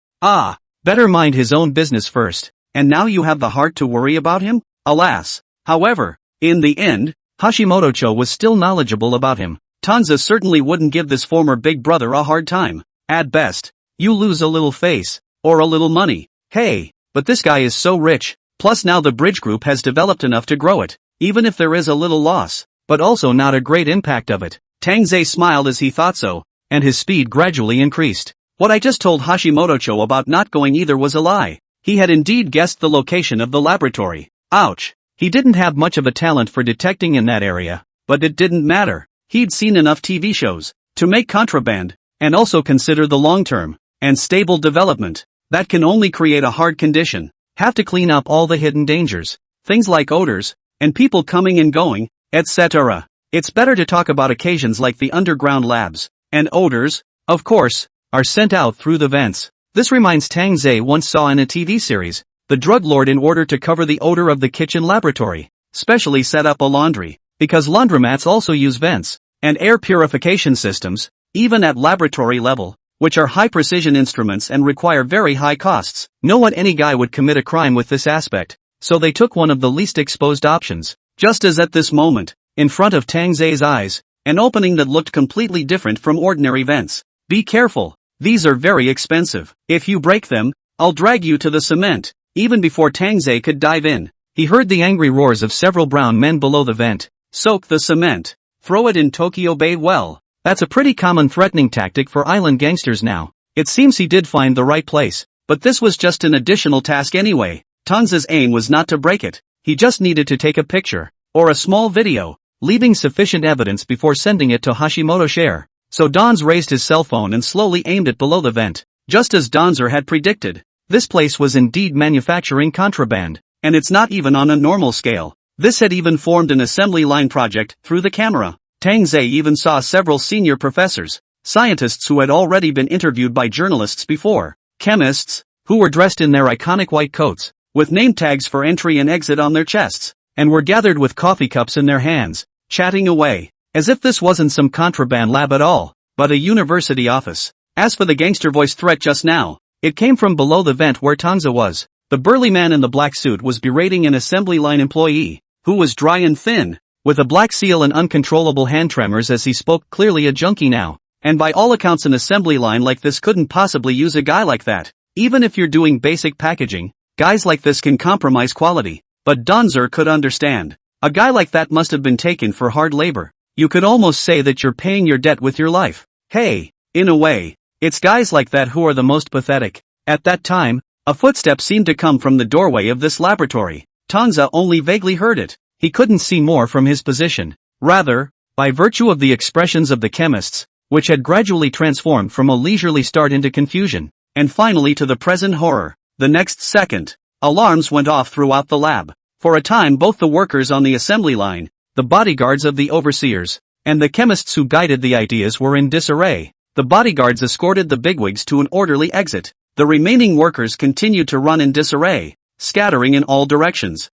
better mind his own business first, and now you have the heart to worry about him? Alas. However, in the end, Hashimoto-cho was still knowledgeable about him. Tang Ze certainly wouldn't give this former big brother a hard time. At best, you lose a little face, or a little money. Hey, but this guy is so rich, plus now the bridge group has developed enough to grow it, even if there is a little loss, but also not a great impact of it. Tang Ze smiled as he thought so, and his speed gradually increased. What I just told Hashimoto-cho about not going either was a lie. He had indeed guessed the location of the laboratory. Ouch. He didn't have much of a talent for detecting in that area, but it didn't matter. He'd seen enough TV shows to make contraband, and also consider the long-term and stable development. That can only create a hard condition. Have to clean up all the hidden dangers, things like odors, and people coming and going, etc. It's better to talk about occasions like the underground labs, and odors, of course, are sent out through the vents. This reminds Tang Ze once saw in a TV series, the drug lord in order to cover the odor of the kitchen laboratory, specially set up a laundry, because laundromats also use vents, and air purification systems, even at laboratory level, which are high-precision instruments and require very high costs. Know what any guy would commit a crime with this aspect, so they took one of the least exposed options, just as at this moment, in front of Tang Ze's eyes, an opening that looked completely different from ordinary vents. Be careful, these are very expensive. If you break them, I'll drag you to the cement. Even before Tang Ze could dive in, he heard the angry roars of several brown men below the vent. Soak the cement. Throw it in Tokyo Bay well. That's a pretty common threatening tactic for island gangsters now. It seems he did find the right place, but this was just an additional task anyway. Tang Ze's aim was not to break it. He just needed to take a picture, or a small video, leaving sufficient evidence before sending it to Hashimoto Share. So Donz raised his cell phone and slowly aimed it below the vent, just as Donzer had predicted. This place was indeed manufacturing contraband, and it's not even on a normal scale. This had even formed an assembly line project through the camera. Tang Ze even saw several senior professors, scientists who had already been interviewed by journalists before, chemists, who were dressed in their iconic white coats, with name tags for entry and exit on their chests, and were gathered with coffee cups in their hands, chatting away, as if this wasn't some contraband lab at all, but a university office. As for the gangster voice threat just now, it came from below the vent where Tang Ze was. The burly man in the black suit was berating an assembly line employee, who was dry and thin, with a black seal and uncontrollable hand tremors as he spoke, clearly a junkie now. And by all accounts an assembly line like this couldn't possibly use a guy like that. Even if you're doing basic packaging, guys like this can compromise quality. But Tang Ze could understand. A guy like that must have been taken for hard labor. You could almost say that you're paying your debt with your life. Hey, in a way, it's guys like that who are the most pathetic. At that time, a footstep seemed to come from the doorway of this laboratory. Tang Ze only vaguely heard it. He couldn't see more from his position. Rather, by virtue of the expressions of the chemists, which had gradually transformed from a leisurely start into confusion, and finally to the present horror, the next second, alarms went off throughout the lab. For a time both the workers on the assembly line, the bodyguards of the overseers, and the chemists who guided the ideas were in disarray. The bodyguards escorted the bigwigs to an orderly exit. The remaining workers continued to run in disarray, scattering in all directions.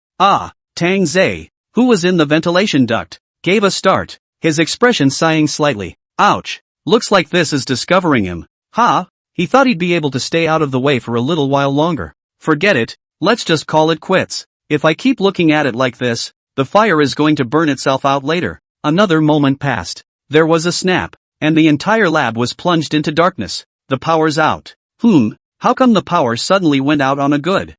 Tang Ze, who was in the ventilation duct, gave a start, his expression sighing slightly. Ouch, looks like this is discovering him. He thought he'd be able to stay out of the way for a little while longer. Forget it, let's just call it quits. If I keep looking at it like this, the fire is going to burn itself out later. Another moment passed. There was a snap, and the entire lab was plunged into darkness. The power's out. How come the power suddenly went out on a good?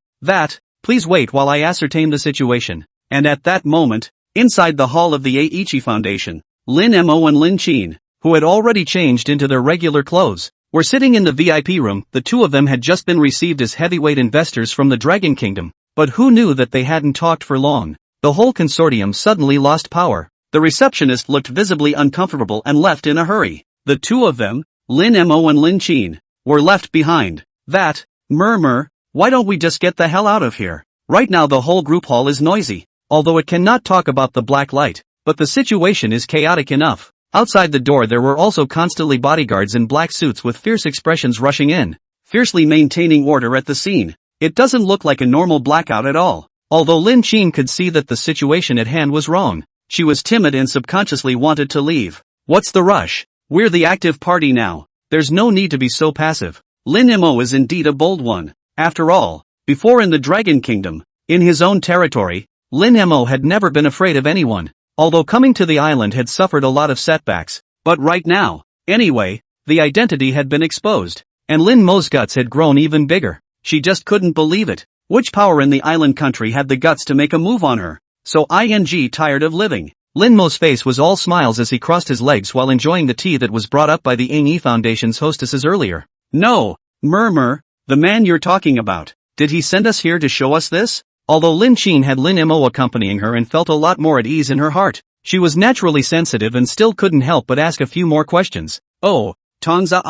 Please wait while I ascertain the situation. And at that moment, inside the hall of the Aichi Foundation, Lin Mo and Lin Qin, who had already changed into their regular clothes, were sitting in the VIP room. The two of them had just been received as heavyweight investors from the Dragon Kingdom, but who knew that they hadn't talked for long? The whole consortium suddenly lost power. The receptionist looked visibly uncomfortable and left in a hurry. The two of them, Lin Mo and Lin Qin, were left behind. Why don't we just get the hell out of here? Right now the whole group hall is noisy, although it cannot talk about the black light, but the situation is chaotic enough. Outside the door there were also constantly bodyguards in black suits with fierce expressions rushing in, fiercely maintaining order at the scene. It doesn't look like a normal blackout at all. Although Lin Qin could see that the situation at hand was wrong, she was timid and subconsciously wanted to leave. What's the rush? We're the active party now. There's no need to be so passive. Lin Mo is indeed a bold one. After all, before in the Dragon Kingdom, in his own territory, Lin Mo had never been afraid of anyone, although coming to the island had suffered a lot of setbacks. But right now, anyway, the identity had been exposed, and Lin Mo's guts had grown even bigger. She just couldn't believe it. Which power in the island country had the guts to make a move on her? So tired of living. Lin Mo's face was all smiles as he crossed his legs while enjoying the tea that was brought up by the Ing Foundation's hostesses earlier. No, the man you're talking about. Did he send us here to show us this? Although Lin Qin had Lin Mo accompanying her and felt a lot more at ease in her heart, she was naturally sensitive and still couldn't help but ask a few more questions. Oh, Tang Ze,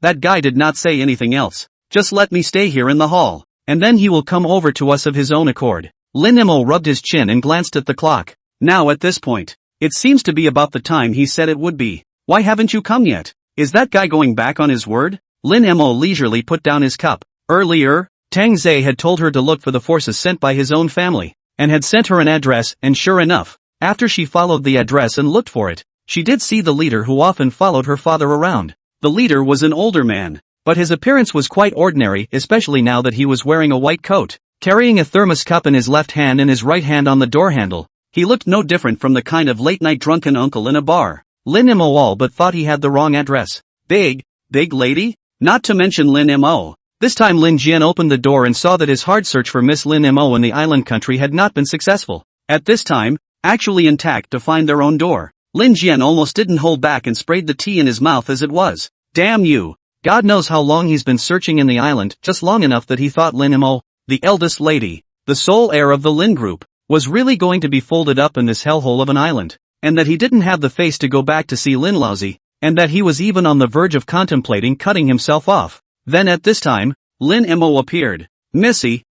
that guy did not say anything else. Just let me stay here in the hall, and then he will come over to us of his own accord. Lin Mo rubbed his chin and glanced at the clock. Now at this point, it seems to be about the time he said it would be. Why haven't you come yet? Is that guy going back on his word? Lin Mo leisurely put down his cup. Earlier, Tang Ze had told her to look for the forces sent by his own family, and had sent her an address, and sure enough, after she followed the address and looked for it, she did see the leader who often followed her father around. The leader was an older man, but his appearance was quite ordinary, especially now that he was wearing a white coat, carrying a thermos cup in his left hand and his right hand on the door handle. He looked no different from the kind of late-night drunken uncle in a bar. Lin Mo all but thought he had the wrong address. Big lady? Not to mention Lin Mo. This time Lin Jian opened the door and saw that his hard search for Miss Lin Mo in the island country had not been successful. At this time, actually intact to find their own door. Lin Jian almost didn't hold back and sprayed the tea in his mouth as it was. Damn you. God knows how long he's been searching in the island, just long enough that he thought Lin Mo, the eldest lady, the sole heir of the Lin group, was really going to be folded up in this hellhole of an island, and that he didn't have the face to go back to see Lin Laozi, and that he was even on the verge of contemplating cutting himself off. Then at this time, Lin Mo appeared. Missy,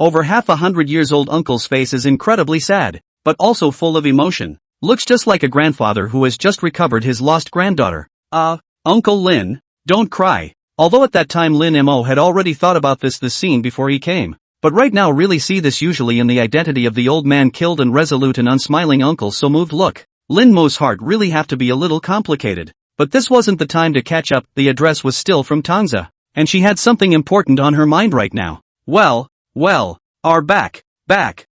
over 100-years-old uncle's face is incredibly sad, but also full of emotion. Looks just like a grandfather who has just recovered his lost granddaughter. Uncle Lin, don't cry. Although at that time Lin Mo had already thought about this scene before he came. But right now really see this usually in the identity of the old man killed and resolute and unsmiling uncle so moved look. Lin Mo's heart really have to be a little complicated. But this wasn't the time to catch up, the address was still from Tang Ze. And she had something important on her mind right now. Well, are back.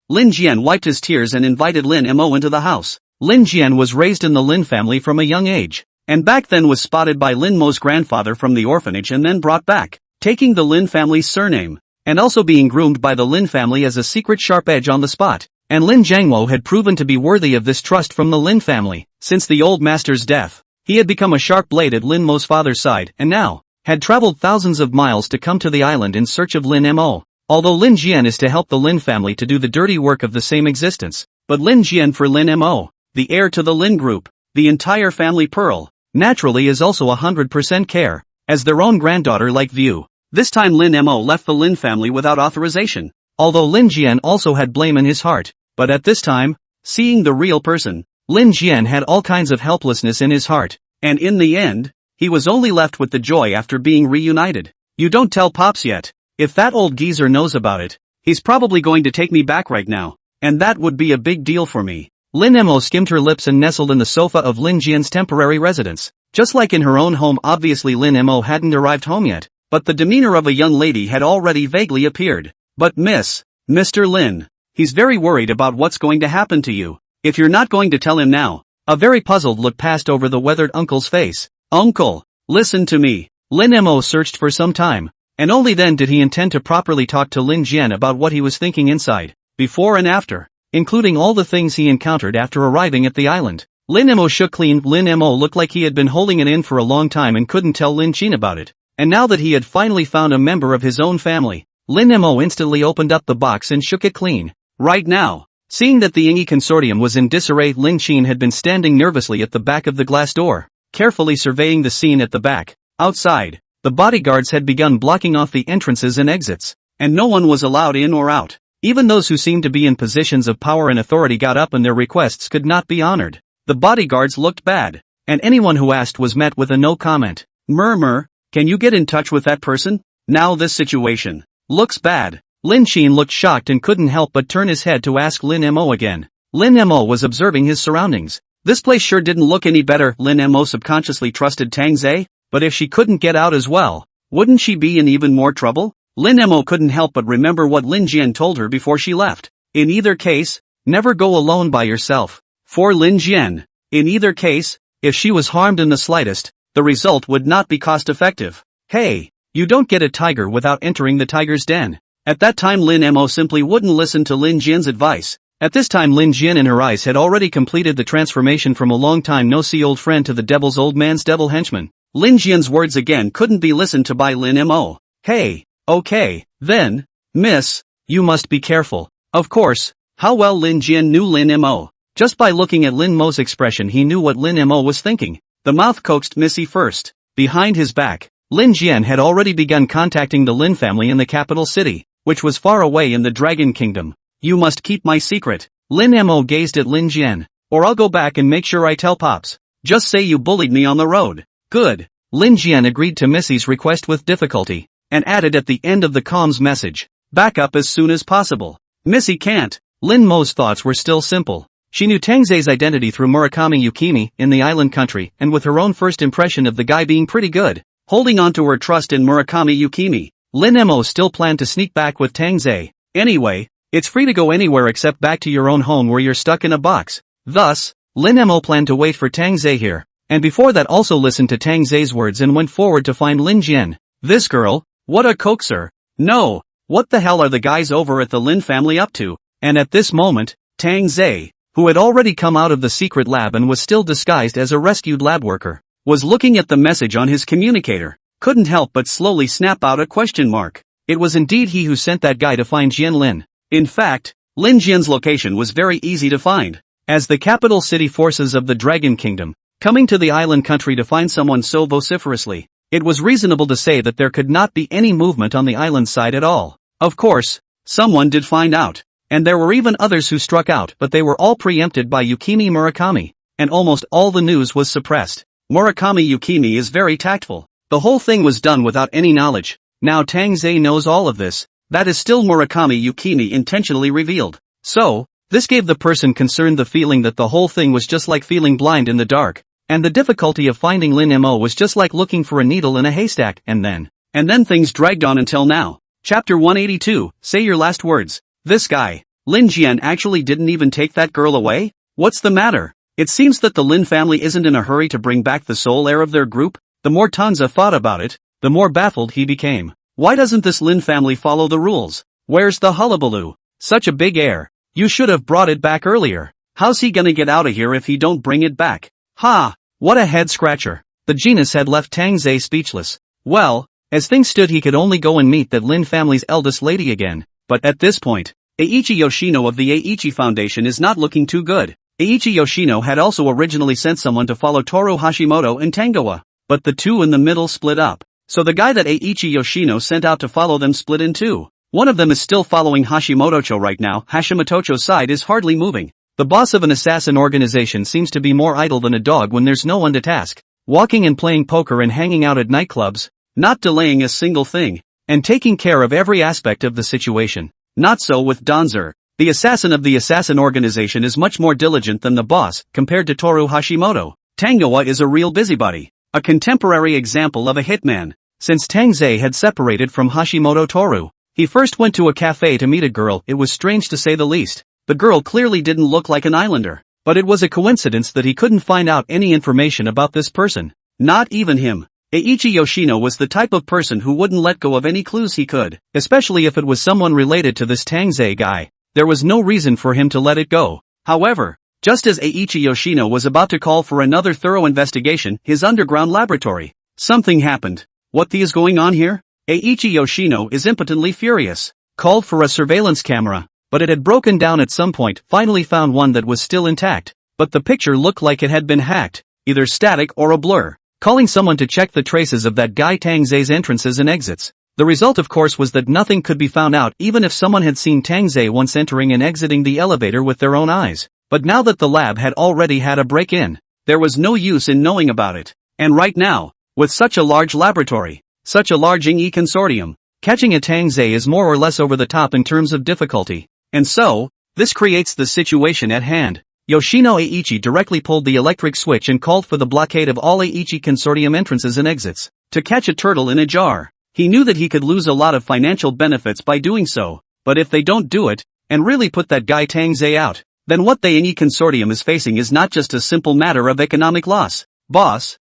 Lin Jian wiped his tears and invited Lin Mo into the house. Lin Jian was raised in the Lin family from a young age. And back then was spotted by Lin Mo's grandfather from the orphanage and then brought back, taking the Lin family's surname. And also being groomed by the Lin family as a secret sharp edge on the spot. And Lin Jiangwo had proven to be worthy of this trust from the Lin family. Since the old master's death, he had become a sharp blade at Lin Mo's father's side and now had traveled thousands of miles to come to the island in search of Lin Mo. Although Lin Jian is to help the Lin family to do the dirty work of the same existence. But Lin Jian for Lin Mo, the heir to the Lin group, the entire family pearl, naturally is also 100% care, as their own granddaughter-like view. This time Lin Mo left the Lin family without authorization. Although Lin Jian also had blame in his heart. But at this time, seeing the real person, Lin Jian had all kinds of helplessness in his heart. And in the end, he was only left with the joy after being reunited. You don't tell Pops yet. If that old geezer knows about it, he's probably going to take me back right now. And that would be a big deal for me. Lin Mo skimmed her lips and nestled in the sofa of Lin Jian's temporary residence. Just like in her own home, obviously Lin Mo hadn't arrived home yet. But the demeanor of a young lady had already vaguely appeared. But Mr. Lin, he's very worried about what's going to happen to you. If you're not going to tell him now. A very puzzled look passed over the weathered uncle's face. Uncle, listen to me. Lin Mo searched for some time. And only then did he intend to properly talk to Lin Jian about what he was thinking inside, before and after, including all the things he encountered after arriving at the island. Lin Mo shook clean. Lin Mo looked like he had been holding it in for a long time and couldn't tell Lin Qin about it. And now that he had finally found a member of his own family, Lin Mo instantly opened up the box and shook it clean. Right now, seeing that the Yingyi consortium was in disarray, Lin Qin had been standing nervously at the back of the glass door, carefully surveying the scene at the back. Outside, the bodyguards had begun blocking off the entrances and exits, and no one was allowed in or out. Even those who seemed to be in positions of power and authority got up and their requests could not be honored. The bodyguards looked bad, and anyone who asked was met with a no comment. Murmur, can you get in touch with that person? Now this situation looks bad. Lin Qin looked shocked and couldn't help but turn his head to ask Lin Mo again. Lin Mo was observing his surroundings. This place sure didn't look any better. Lin Mo subconsciously trusted Tang Ze, but if she couldn't get out as well, wouldn't she be in even more trouble? Lin Mo couldn't help but remember what Lin Jian told her before she left. In either case, never go alone by yourself. For Lin Jian, in either case, if she was harmed in the slightest, the result would not be cost-effective. Hey, you don't get a tiger without entering the tiger's den. At that time Lin Mo simply wouldn't listen to Lin Jian's advice. At this time Lin Jian in her eyes had already completed the transformation from a long time no-see old friend to the devil's old man's devil henchman. Lin Jian's words again couldn't be listened to by Lin Mo. Hey, okay, then, miss, you must be careful. Of course, how well Lin Jian knew Lin Mo. Just by looking at Lin Mo's expression he knew what Lin Mo was thinking. The mouth coaxed Missy first. Behind his back, Lin Jian had already begun contacting the Lin family in the capital city, which was far away in the Dragon Kingdom. You must keep my secret. Lin Mo gazed at Lin Jian. Or I'll go back and make sure I tell Pops. Just say you bullied me on the road. Good. Lin Jian agreed to Missy's request with difficulty, and added at the end of the comms message, back up as soon as possible. Missy can't. Lin Mo's thoughts were still simple. She knew Tang Ze's identity through Murakami Yukimi in the island country and with her own first impression of the guy being pretty good, holding on to her trust in Murakami Yukimi, Lin Mo still planned to sneak back with Tang Ze. Anyway, it's free to go anywhere except back to your own home where you're stuck in a box. Thus, Lin Mo planned to wait for Tang Ze here, and before that also listened to Tang Ze's words and went forward to find Lin Jian. This girl, what a coaxer. No, what the hell are the guys over at the Lin family up to? And at this moment, Tang Ze, who had already come out of the secret lab and was still disguised as a rescued lab worker, was looking at the message on his communicator, couldn't help but slowly snap out a question mark. It was indeed he who sent that guy to find Jian Lin. In fact, Lin Jian's location was very easy to find, as the capital city forces of the Dragon Kingdom, coming to the island country to find someone so vociferously, it was reasonable to say that there could not be any movement on the island side at all. Of course, someone did find out. And there were even others who struck out, but they were all preempted by Yukimi Murakami, and almost all the news was suppressed. Murakami Yukimi is very tactful, The whole thing was done without any knowledge. Now Tang Ze knows all of this. That is still Murakami Yukimi intentionally revealed. So, this gave the person concerned the feeling that the whole thing was just like feeling blind in the dark, and the difficulty of finding Lin Mo was just like looking for a needle in a haystack, and then things dragged on until now. Chapter 182, say your last words. This guy, Lin Jian, actually didn't even take that girl away? What's the matter? It seems that the Lin family isn't in a hurry to bring back the sole heir of their group. The more Tang Ze thought about it, the more baffled he became. Why doesn't this Lin family follow the rules? Where's the hullabaloo? Such a big heir. You should have brought it back earlier. How's he gonna get out of here if he don't bring it back? Ha! What a head scratcher. The genius had left Tang Ze speechless. Well, as things stood, he could only go and meet that Lin family's eldest lady again. But at this point, Eiichi Yoshino of the Eiichi Foundation is not looking too good. Eiichi Yoshino had also originally sent someone to follow Toru Hashimoto and Tangoa, but the two in the middle split up. So the guy that Eiichi Yoshino sent out to follow them split in two. One of them is still following Hashimoto right now. Hashimoto's side is hardly moving. The boss of an assassin organization seems to be more idle than a dog when there's no one to task. Walking and playing poker and hanging out at nightclubs, not delaying a single thing, and taking care of every aspect of the situation. Not so with Danzer. The assassin of the assassin organization is much more diligent than the boss, compared to Toru Hashimoto. Tangoa is a real busybody. A contemporary example of a hitman. Since Tang Ze had separated from Hashimoto Toru, he first went to a cafe to meet a girl. It was strange to say the least. The girl clearly didn't look like an islander, but it was a coincidence that he couldn't find out any information about this person. Not even him. Eiichi Yoshino was the type of person who wouldn't let go of any clues he could, especially if it was someone related to this Tang Ze guy. There was no reason for him to let it go. However, just as Eiichi Yoshino was about to call for another thorough investigation, his underground laboratory, something happened. What is going on here? Eiichi Yoshino is impotently furious. Called for a surveillance camera, but it had broken down at some point. Finally found one that was still intact, but the picture looked like it had been hacked, either static or a blur. Calling someone to check the traces of that guy Tang Ze's entrances and exits. The result of course was that nothing could be found out, even if someone had seen Tang Ze once entering and exiting the elevator with their own eyes. But now that the lab had already had a break-in, there was no use in knowing about it. And right now, with such a large laboratory, such a large IE consortium, catching a Tang Ze is more or less over the top in terms of difficulty. And so, this creates the situation at hand. Yoshino Eiichi directly pulled the electric switch and called for the blockade of all Eiichi consortium entrances and exits. To catch a turtle in a jar. He knew that he could lose a lot of financial benefits by doing so, but if they don't do it, and really put that guy Tang Ze out, then what the IE consortium is facing is not just a simple matter of economic loss. Boss,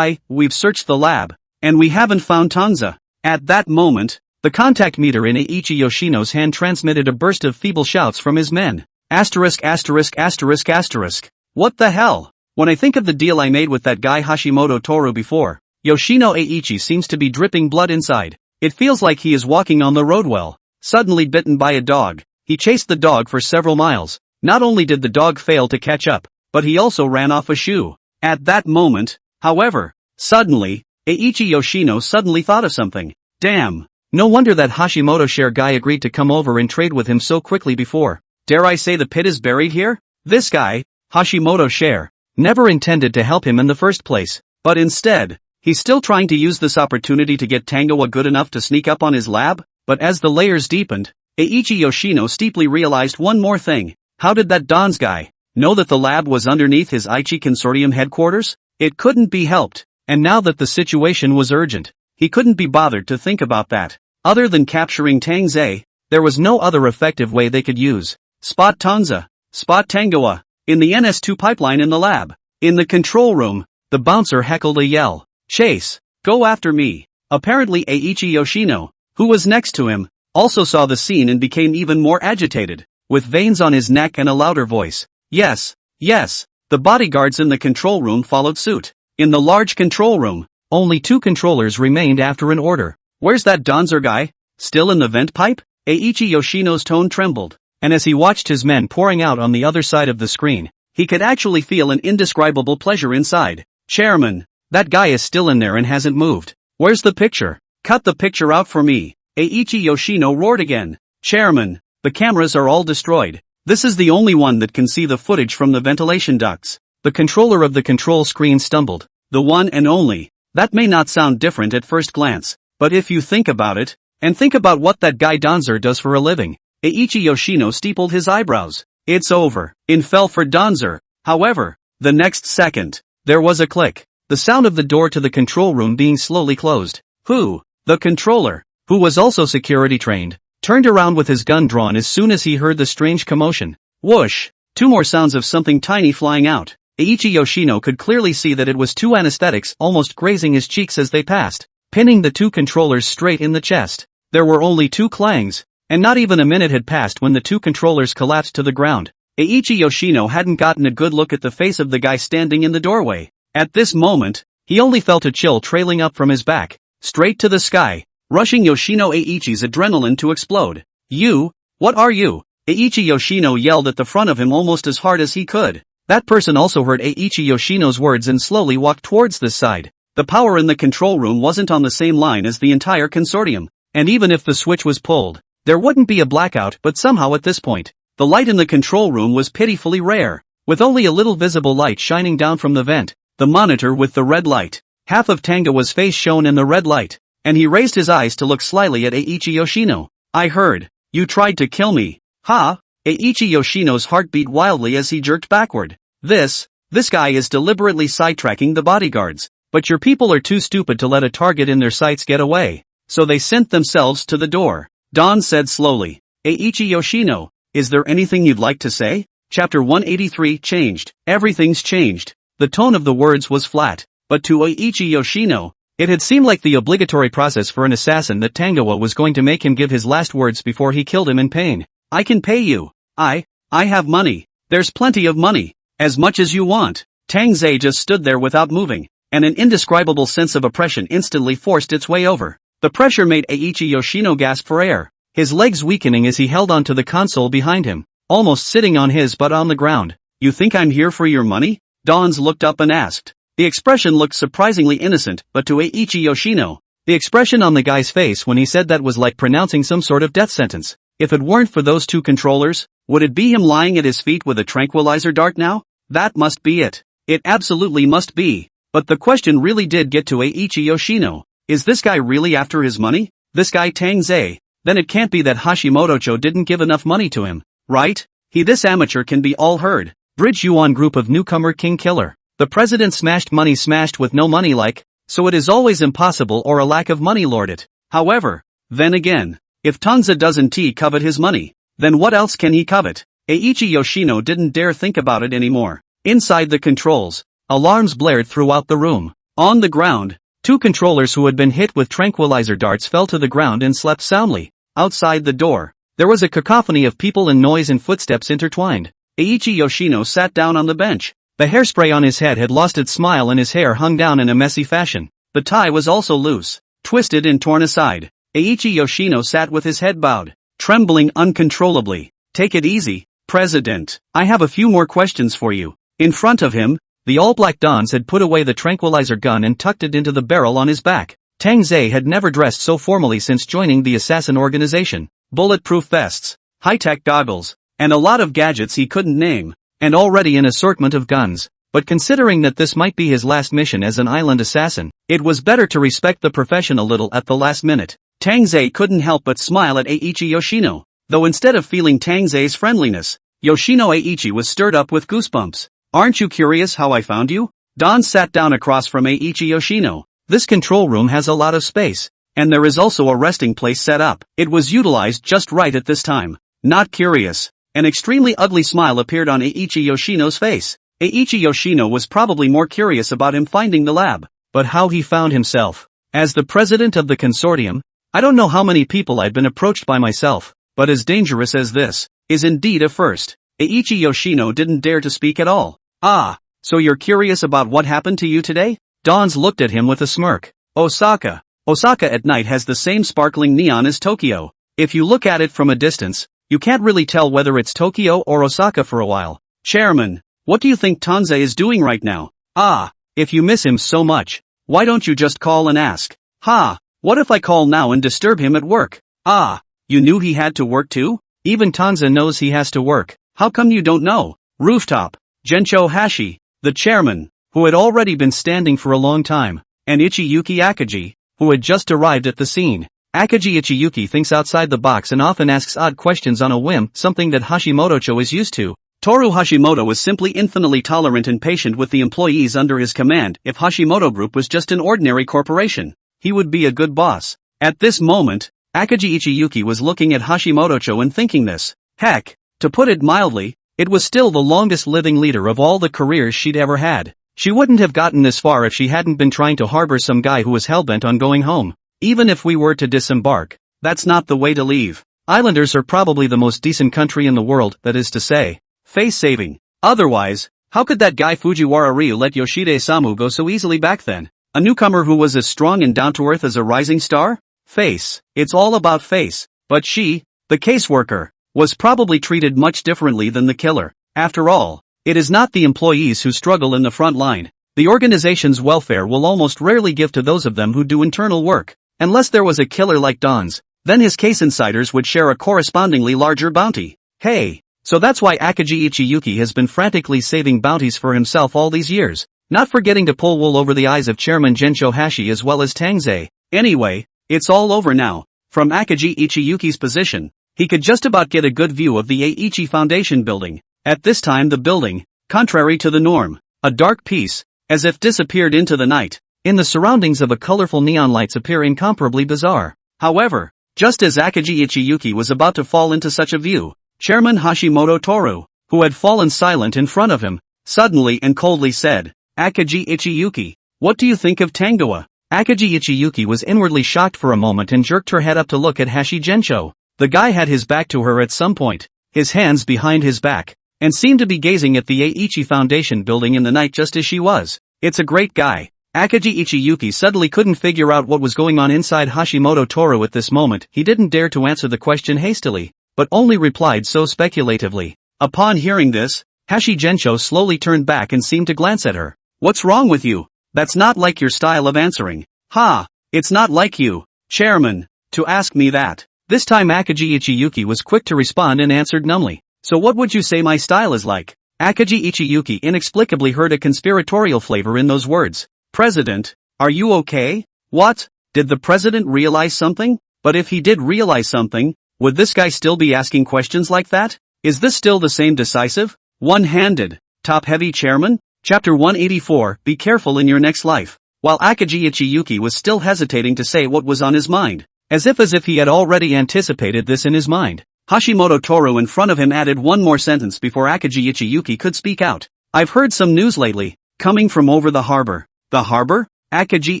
we've searched the lab, and we haven't found Tang Ze. At that moment, the contact meter in Eiichi Yoshino's hand transmitted a burst of feeble shouts from his men. Asterisk asterisk asterisk asterisk. What the hell? When I think of the deal I made with that guy Hashimoto Toru before, Yoshino Eiichi seems to be dripping blood inside. It feels like he is walking on the road well, suddenly bitten by a dog. He chased the dog for several miles. Not only did the dog fail to catch up, but he also ran off a shoe. At that moment, however, suddenly, Eiichi Yoshino suddenly thought of something. Damn. No wonder that Hashimoto share guy agreed to come over and trade with him so quickly before. Dare I say the pit is buried here? This guy, Hashimoto share, never intended to help him in the first place, but instead, he's still trying to use this opportunity to get Tangoa good enough to sneak up on his lab. But as the layers deepened, Eiichi Yoshino steeply realized one more thing. How did that Don's guy know that the lab was underneath his Aichi Consortium headquarters? It couldn't be helped, and now that the situation was urgent, he couldn't be bothered to think about that. Other than capturing Tang Ze, there was no other effective way they could use. Spot Tang Ze, spot Tangoa, in the NS2 pipeline in the lab. In the control room, the bouncer heckled a yell. Chase, go after me. Apparently Eiichi Yoshino, who was next to him, also saw the scene and became even more agitated, with veins on his neck and a louder voice. Yes, yes. The bodyguards in the control room followed suit. In the large control room, only 2 controllers remained after an order. Where's that Donzer guy? Still in the vent pipe? Eiichi Yoshino's tone trembled. And as he watched his men pouring out on the other side of the screen, he could actually feel an indescribable pleasure inside. Chairman, that guy is still in there and hasn't moved. Where's the picture? Cut the picture out for me. Eiichi Yoshino roared again. Chairman, the cameras are all destroyed. This is the only one that can see the footage from the ventilation ducts. The controller of the control screen stumbled. The one and only. That may not sound different at first glance, but if you think about it, and think about what that guy Danzer does for a living. Eiichi Yoshino steepled his eyebrows. It's over. In fell for Danzer. However, the next second, there was a click. The sound of the door to the control room being slowly closed. Who? The controller, who was also security trained, turned around with his gun drawn as soon as he heard the strange commotion. Whoosh! Two more sounds of something tiny flying out. Eiichi Yoshino could clearly see that it was two anesthetics almost grazing his cheeks as they passed, pinning the two controllers straight in the chest. There were only two clangs, and not even a minute had passed when the two controllers collapsed to the ground. Eiichi Yoshino hadn't gotten a good look at the face of the guy standing in the doorway. At this moment, he only felt a chill trailing up from his back, straight to the sky, rushing Yoshino Eiichi's adrenaline to explode. You? What are you? Eiichi Yoshino yelled at the front of him almost as hard as he could. That person also heard Eiichi Yoshino's words and slowly walked towards this side. The power in the control room wasn't on the same line as the entire consortium, and even if the switch was pulled, there wouldn't be a blackout, but somehow at this point, the light in the control room was pitifully rare, with only a little visible light shining down from the vent, the monitor with the red light. Half of Tangoa's face shone in the red light, and he raised his eyes to look slyly at Eiichi Yoshino. I heard, you tried to kill me. Ha! Eiichi Yoshino's heart beat wildly as he jerked backward. This guy is deliberately sidetracking the bodyguards, but your people are too stupid to let a target in their sights get away, so they sent themselves to the door. Don said slowly. Eiichi Yoshino, is there anything you'd like to say? Chapter 183 changed. Everything's changed. The tone of the words was flat, but to Eiichi Yoshino, it had seemed like the obligatory process for an assassin that Tangoa was going to make him give his last words before he killed him in pain. I can pay you. I have money. There's plenty of money. As much as you want. Tang Ze just stood there without moving, and an indescribable sense of oppression instantly forced its way over. The pressure made Eiichi Yoshino gasp for air, his legs weakening as he held onto the console behind him, almost sitting on his butt on the ground. You think I'm here for your money? Dons looked up and asked. The expression looked surprisingly innocent, but to Eiichi Yoshino, the expression on the guy's face when he said that was like pronouncing some sort of death sentence. If it weren't for those two controllers, would it be him lying at his feet with a tranquilizer dart now? That must be it. It absolutely must be. But the question really did get to Eiichi Yoshino. Is this guy really after his money? This guy Tang Ze? Then it can't be that Hashimoto didn't give enough money to him, right? This amateur can be all heard. Bridge Yuan group of newcomer king killer. The president smashed money smashed with no money like, so it is always impossible or a lack of money lord it. However, then again, if Tang Ze doesn't covet his money, then what else can he covet? Eiichi Yoshino didn't dare think about it anymore. Inside the controls, alarms blared throughout the room. On the ground, two controllers who had been hit with tranquilizer darts fell to the ground and slept soundly. Outside the door, there was a cacophony of people and noise and footsteps intertwined. Eiichi Yoshino sat down on the bench. The hairspray on his head had lost its smile and his hair hung down in a messy fashion. The tie was also loose, twisted and torn aside. Eiichi Yoshino sat with his head bowed, trembling uncontrollably. Take it easy, President. I have a few more questions for you. In front of him, the all-black Dons had put away the tranquilizer gun and tucked it into the barrel on his back. Tang Ze had never dressed so formally since joining the assassin organization. Bulletproof vests, high-tech goggles, and a lot of gadgets he couldn't name, and already an assortment of guns. But considering that this might be his last mission as an island assassin, it was better to respect the profession a little at the last minute. Tang Ze couldn't help but smile at Eiichi Yoshino, though instead of feeling Tang Ze's friendliness, Yoshino Eiichi was stirred up with goosebumps. Aren't you curious how I found you? Don sat down across from Eiichi Yoshino. This control room has a lot of space, and there is also a resting place set up. It was utilized just right at this time. Not curious. An extremely ugly smile appeared on Eiichi Yoshino's face. Eiichi Yoshino was probably more curious about him finding the lab, but how he found himself. As the president of the consortium, I don't know how many people I'd been approached by myself, but as dangerous as this is indeed a first. Eiichi Yoshino didn't dare to speak at all. Ah, so you're curious about what happened to you today? Dons looked at him with a smirk. Osaka. Osaka at night has the same sparkling neon as Tokyo. If you look at it from a distance, you can't really tell whether it's Tokyo or Osaka for a while. Chairman, what do you think Tang Ze is doing right now? Ah, if you miss him so much, why don't you just call and ask? Ha, what if I call now and disturb him at work? Ah, you knew he had to work too? Even Tang Ze knows he has to work. How come you don't know? Rooftop. Gencho Hashi, the chairman, who had already been standing for a long time, and Ichiyuki Akagi, who had just arrived at the scene. Akagi Ichiyuki thinks outside the box and often asks odd questions on a whim, something that Hashimoto-cho is used to. Toru Hashimoto was simply infinitely tolerant and patient with the employees under his command. If Hashimoto Group was just an ordinary corporation, he would be a good boss. At this moment, Akagi Ichiyuki was looking at Hashimoto-cho and thinking this. Heck, to put it mildly, it was still the longest living leader of all the careers she'd ever had. She wouldn't have gotten this far if she hadn't been trying to harbor some guy who was hellbent on going home. Even if we were to disembark, that's not the way to leave. Islanders are probably the most decent country in the world, that is to say. Face saving. Otherwise, how could that guy Fujiwara Ryu let Yoshide Samu go so easily back then? A newcomer who was as strong and down-to-earth as a rising star? Face. It's all about face. But she, the caseworker, was probably treated much differently than the killer. After all, it is not the employees who struggle in the front line. The organization's welfare will almost rarely give to those of them who do internal work. Unless there was a killer like Don's, then his case insiders would share a correspondingly larger bounty. Hey. So that's why Akagi Ichiyuki has been frantically saving bounties for himself all these years, not forgetting to pull wool over the eyes of Chairman Gensho Hashi as well as Tang Ze. Anyway, it's all over now. From Akagi Ichiyuki's position, he could just about get a good view of the Eiichi Foundation building. At this time the building, contrary to the norm, a dark piece, as if disappeared into the night. In the surroundings of a colorful neon lights appear incomparably bizarre. However, just as Akagi Ichiyuki was about to fall into such a view, Chairman Hashimoto Toru, who had fallen silent in front of him, suddenly and coldly said, Akagi Ichiyuki, what do you think of Tangoa? Akagi Ichiyuki was inwardly shocked for a moment and jerked her head up to look at Hashi Gensho. The guy had his back to her at some point, his hands behind his back, and seemed to be gazing at the Eiichi Foundation building in the night just as she was. It's a great guy. Akagi Ichiyuki suddenly couldn't figure out what was going on inside Hashimoto Toru at this moment. He didn't dare to answer the question hastily, but only replied so speculatively. Upon hearing this, Hashi Gensho slowly turned back and seemed to glance at her. What's wrong with you? That's not like your style of answering. Ha! It's not like you, Chairman, to ask me that. This time Akagi Ichiyuki was quick to respond and answered numbly. So what would you say my style is like? Akagi Ichiyuki inexplicably heard a conspiratorial flavor in those words. President, are you okay? What? Did the president realize something? But if he did realize something, would this guy still be asking questions like that? Is this still the same decisive, one-handed, top-heavy chairman? Chapter 184, Be careful in your next life. While Akagi Ichiyuki was still hesitating to say what was on his mind, as if he had already anticipated this in his mind, Hashimoto Toru in front of him added one more sentence before Akagi Ichiyuki could speak out. I've heard some news lately, coming from over the harbor. The harbor? Akagi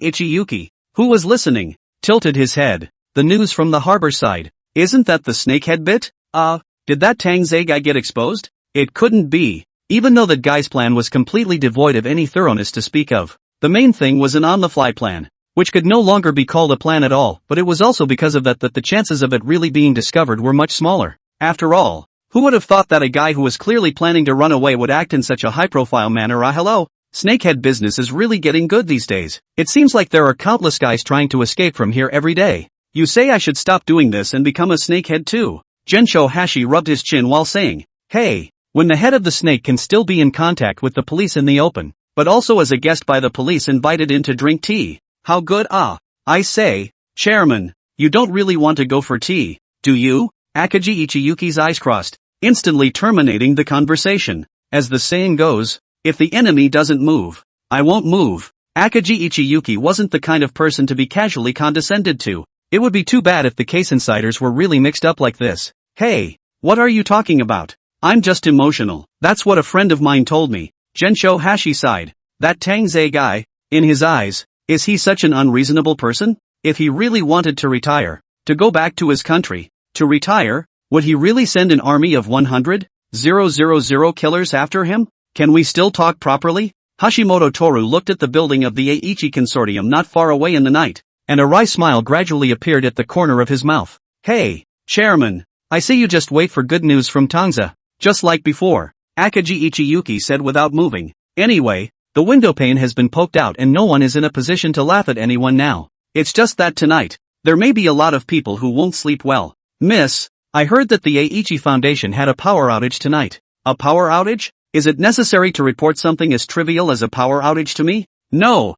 Ichiyuki, who was listening, tilted his head. The news from the harbor side. Isn't that the snakehead bit? Did that Tang Ze guy get exposed? It couldn't be. Even though that guy's plan was completely devoid of any thoroughness to speak of. The main thing was an on-the-fly plan, which could no longer be called a plan at all, but it was also because of that the chances of it really being discovered were much smaller. After all, who would have thought that a guy who was clearly planning to run away would act in such a high-profile manner? Hello? Snakehead business is really getting good these days. It seems like there are countless guys trying to escape from here every day. You say I should stop doing this and become a snakehead too? Gensho Hashi rubbed his chin while saying, hey, when the head of the snake can still be in contact with the police in the open, but also as a guest by the police invited in to drink tea. How good? I say, Chairman, you don't really want to go for tea, do you? Akagi Ichiyuki's eyes crossed, instantly terminating the conversation. As the saying goes, if the enemy doesn't move, I won't move. Akagi Ichiyuki wasn't the kind of person to be casually condescended to. It would be too bad if the case insiders were really mixed up like this. Hey, what are you talking about? I'm just emotional. That's what a friend of mine told me. Gensho Hashi sighed. That Tang Ze guy, in his eyes, is he such an unreasonable person? If he really wanted to retire, to go back to his country, to retire, would he really send an army of 100,000 killers after him? Can we still talk properly? Hashimoto Toru looked at the building of the Eiichi Consortium not far away in the night, and a wry smile gradually appeared at the corner of his mouth. Hey, Chairman, I say you just wait for good news from Tang Ze. Just like before, Akagi Ichiyuki said without moving. Anyway, the window pane has been poked out and no one is in a position to laugh at anyone now. It's just that tonight, there may be a lot of people who won't sleep well. Miss, I heard that the Eiichi Foundation had a power outage tonight. A power outage? Is it necessary to report something as trivial as a power outage to me? No,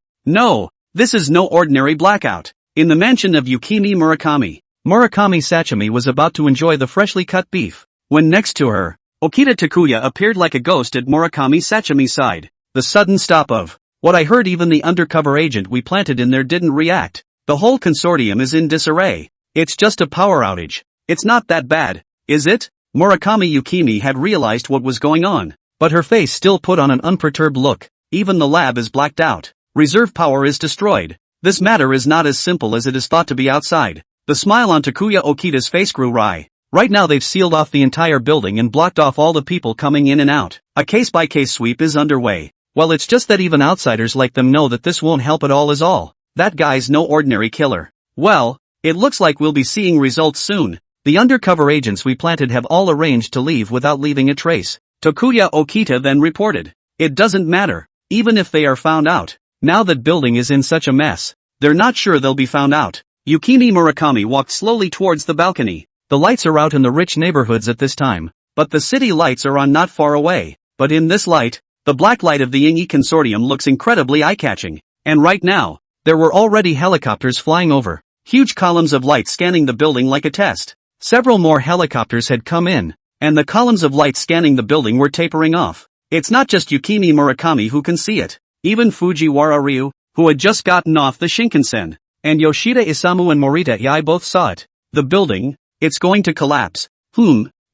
This is no ordinary blackout. In the mansion of Yukimi Murakami, Murakami Sachimi was about to enjoy the freshly cut beef, when next to her, Okita Takuya appeared like a ghost at Murakami Sachimi's side. The sudden stop of what I heard, even the undercover agent we planted in there didn't react. The whole consortium is in disarray. It's just a power outage. It's not that bad, is it? Murakami Yukimi had realized what was going on, but her face still put on an unperturbed look. Even the lab is blacked out. Reserve power is destroyed. This matter is not as simple as it is thought to be outside. The smile on Takuya Okita's face grew wry. Right now they've sealed off the entire building and blocked off all the people coming in and out. A case-by-case sweep is underway. Well, it's just that even outsiders like them know that this won't help at all is all. That guy's no ordinary killer. Well, it looks like we'll be seeing results soon. The undercover agents we planted have all arranged to leave without leaving a trace. Takuya Okita then reported. It doesn't matter, even if they are found out. Now that building is in such a mess, they're not sure they'll be found out. Yukimi Murakami walked slowly towards the balcony. The lights are out in the rich neighborhoods at this time, but the city lights are on not far away. But in this light, the black light of the Yingi consortium looks incredibly eye-catching. And right now, there were already helicopters flying over, huge columns of light scanning the building like a test. Several more helicopters had come in, and the columns of light scanning the building were tapering off. It's not just Yukimi Murakami who can see it. Even Fujiwara Ryu, who had just gotten off the Shinkansen, and Yoshida Isamu and Morita Ei both saw it. The building, it's going to collapse.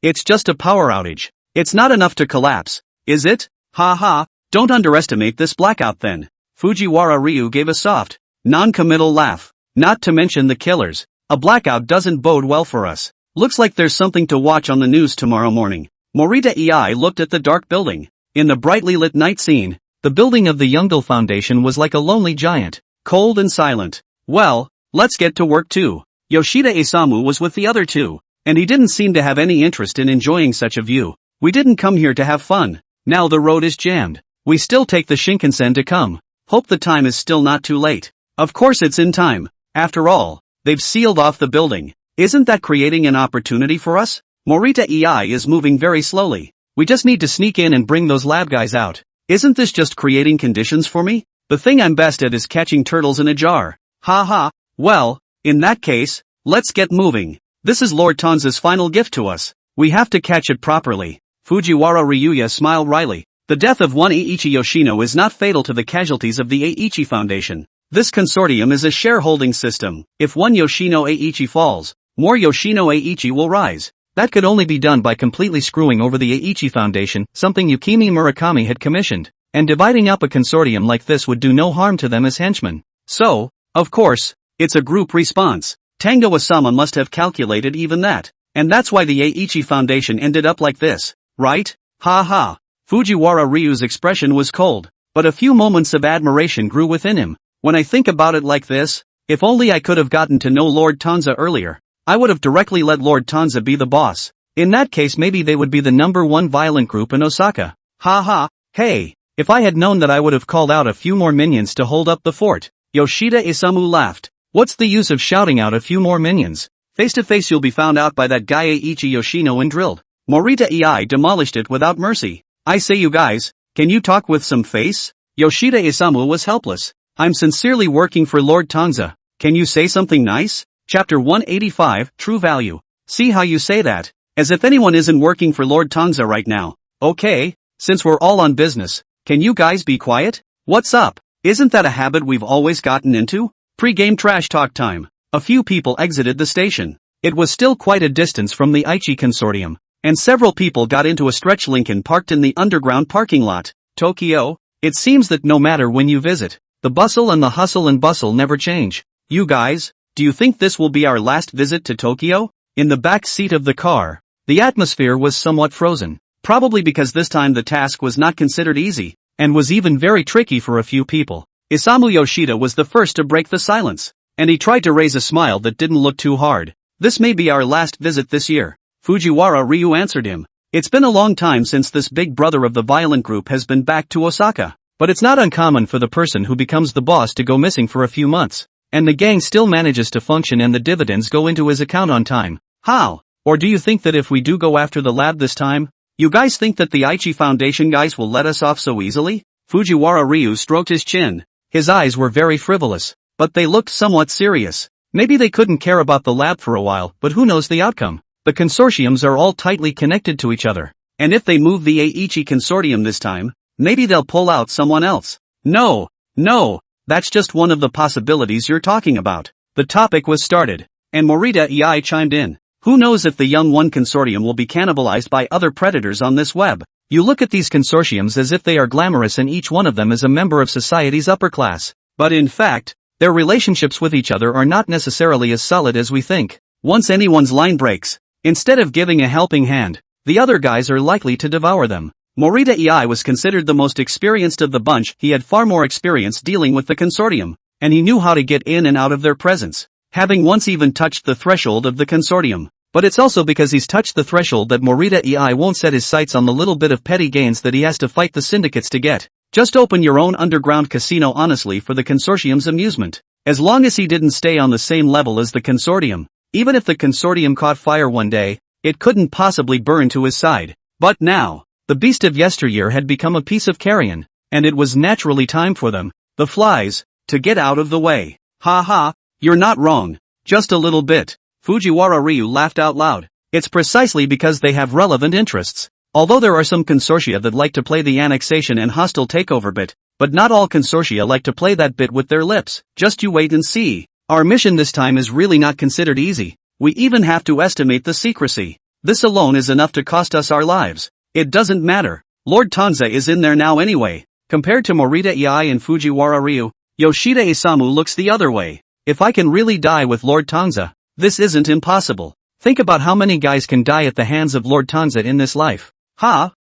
It's just a power outage. It's not enough to collapse, is it? Ha ha, don't underestimate this blackout then. Fujiwara Ryu gave a soft, non-committal laugh. Not to mention the killers. A blackout doesn't bode well for us. Looks like there's something to watch on the news tomorrow morning. Morita Ei looked at the dark building. In the brightly lit night scene, the building of the Youngdal Foundation was like a lonely giant, cold and silent. Well, let's get to work too. Yoshida Isamu was with the other two, and he didn't seem to have any interest in enjoying such a view. We didn't come here to have fun. Now the road is jammed. We still take the Shinkansen to come. Hope the time is still not too late. Of course it's in time. After all, they've sealed off the building. Isn't that creating an opportunity for us? Morita Ei is moving very slowly. We just need to sneak in and bring those lab guys out. Isn't this just creating conditions for me? The thing I'm best at is catching turtles in a jar. Ha ha. Well, in that case, let's get moving. This is Lord Tanza's final gift to us. We have to catch it properly. Fujiwara Ryuya smiled wryly. The death of one Eiichi Yoshino is not fatal to the casualties of the Eiichi Foundation. This consortium is a shareholding system. If one Yoshino Eiichi falls, more Yoshino Eiichi will rise. That could only be done by completely screwing over the Eiichi Foundation, something Yukimi Murakami had commissioned. And dividing up a consortium like this would do no harm to them as henchmen. So, of course, it's a group response. Tangoa-sama must have calculated even that. And that's why the Eiichi Foundation ended up like this, right? Ha ha. Fujiwara Ryu's expression was cold, but a few moments of admiration grew within him. When I think about it like this, if only I could have gotten to know Lord Tanza earlier, I would have directly let Lord Tanza be the boss. In that case maybe they would be the #1 violent group in Osaka. Ha ha, hey, if I had known that I would have called out a few more minions to hold up the fort. Yoshida Isamu laughed. What's the use of shouting out a few more minions? Face to face you'll be found out by that guy Eiichi Yoshino and drilled. Morita Ei demolished it without mercy. I say you guys, can you talk with some face? Yoshida Isamu was helpless. I'm sincerely working for Lord Tanza. Can you say something nice? Chapter 185, True Value. See how you say that? As if anyone isn't working for Lord Tanza right now. Okay, since we're all on business, can you guys be quiet? What's up? Isn't that a habit we've always gotten into? Pre-game trash talk time. A few people exited the station. It was still quite a distance from the Aichi Consortium, and several people got into a stretch Lincoln parked in the underground parking lot. Tokyo, it seems that no matter when you visit, the bustle and the hustle and bustle never change. You guys, do you think this will be our last visit to Tokyo? In the back seat of the car, the atmosphere was somewhat frozen, probably because this time the task was not considered easy, and was even very tricky for a few people. Isamu Yoshida was the first to break the silence, and he tried to raise a smile that didn't look too hard. This may be our last visit this year. Fujiwara Ryu answered him. It's been a long time since this big brother of the violent group has been back to Osaka, but it's not uncommon for the person who becomes the boss to go missing for a few months, and the gang still manages to function and the dividends go into his account on time. How? Or do you think that if we do go after the lab this time, you guys think that the Aichi Foundation guys will let us off so easily? Fujiwara Ryu stroked his chin. His eyes were very frivolous, but they looked somewhat serious. Maybe they couldn't care about the lab for a while, but who knows the outcome? The consortiums are all tightly connected to each other. And if they move the Aichi consortium this time, maybe they'll pull out someone else. No, that's just one of the possibilities you're talking about. The topic was started, and Morita EI chimed in. Who knows if the Young One consortium will be cannibalized by other predators on this web? You look at these consortiums as if they are glamorous and each one of them is a member of society's upper class. But in fact, their relationships with each other are not necessarily as solid as we think. Once anyone's line breaks, instead of giving a helping hand, the other guys are likely to devour them. Morita EI was considered the most experienced of the bunch. He had far more experience dealing with the consortium, and he knew how to get in and out of their presence, having once even touched the threshold of the consortium. But it's also because he's touched the threshold that Morita EI won't set his sights on the little bit of petty gains that he has to fight the syndicates to get. Just open your own underground casino honestly for the consortium's amusement. As long as he didn't stay on the same level as the consortium, even if the consortium caught fire one day, it couldn't possibly burn to his side. But now, the beast of yesteryear had become a piece of carrion, and it was naturally time for them, the flies, to get out of the way. Ha ha, you're not wrong, just a little bit. Fujiwara Ryu laughed out loud. It's precisely because they have relevant interests. Although there are some consortia that like to play the annexation and hostile takeover bit, but not all consortia like to play that bit with their lips. Just you wait and see. Our mission this time is really not considered easy. We even have to estimate the secrecy. This alone is enough to cost us our lives. It doesn't matter. Lord Tang Ze is in there now anyway. Compared to Morita EI and Fujiwara Ryu, Yoshida Isamu looks the other way. If I can really die with Lord Tang Ze, this isn't impossible. Think about how many guys can die at the hands of Lord Tang Ze in this life. Ha.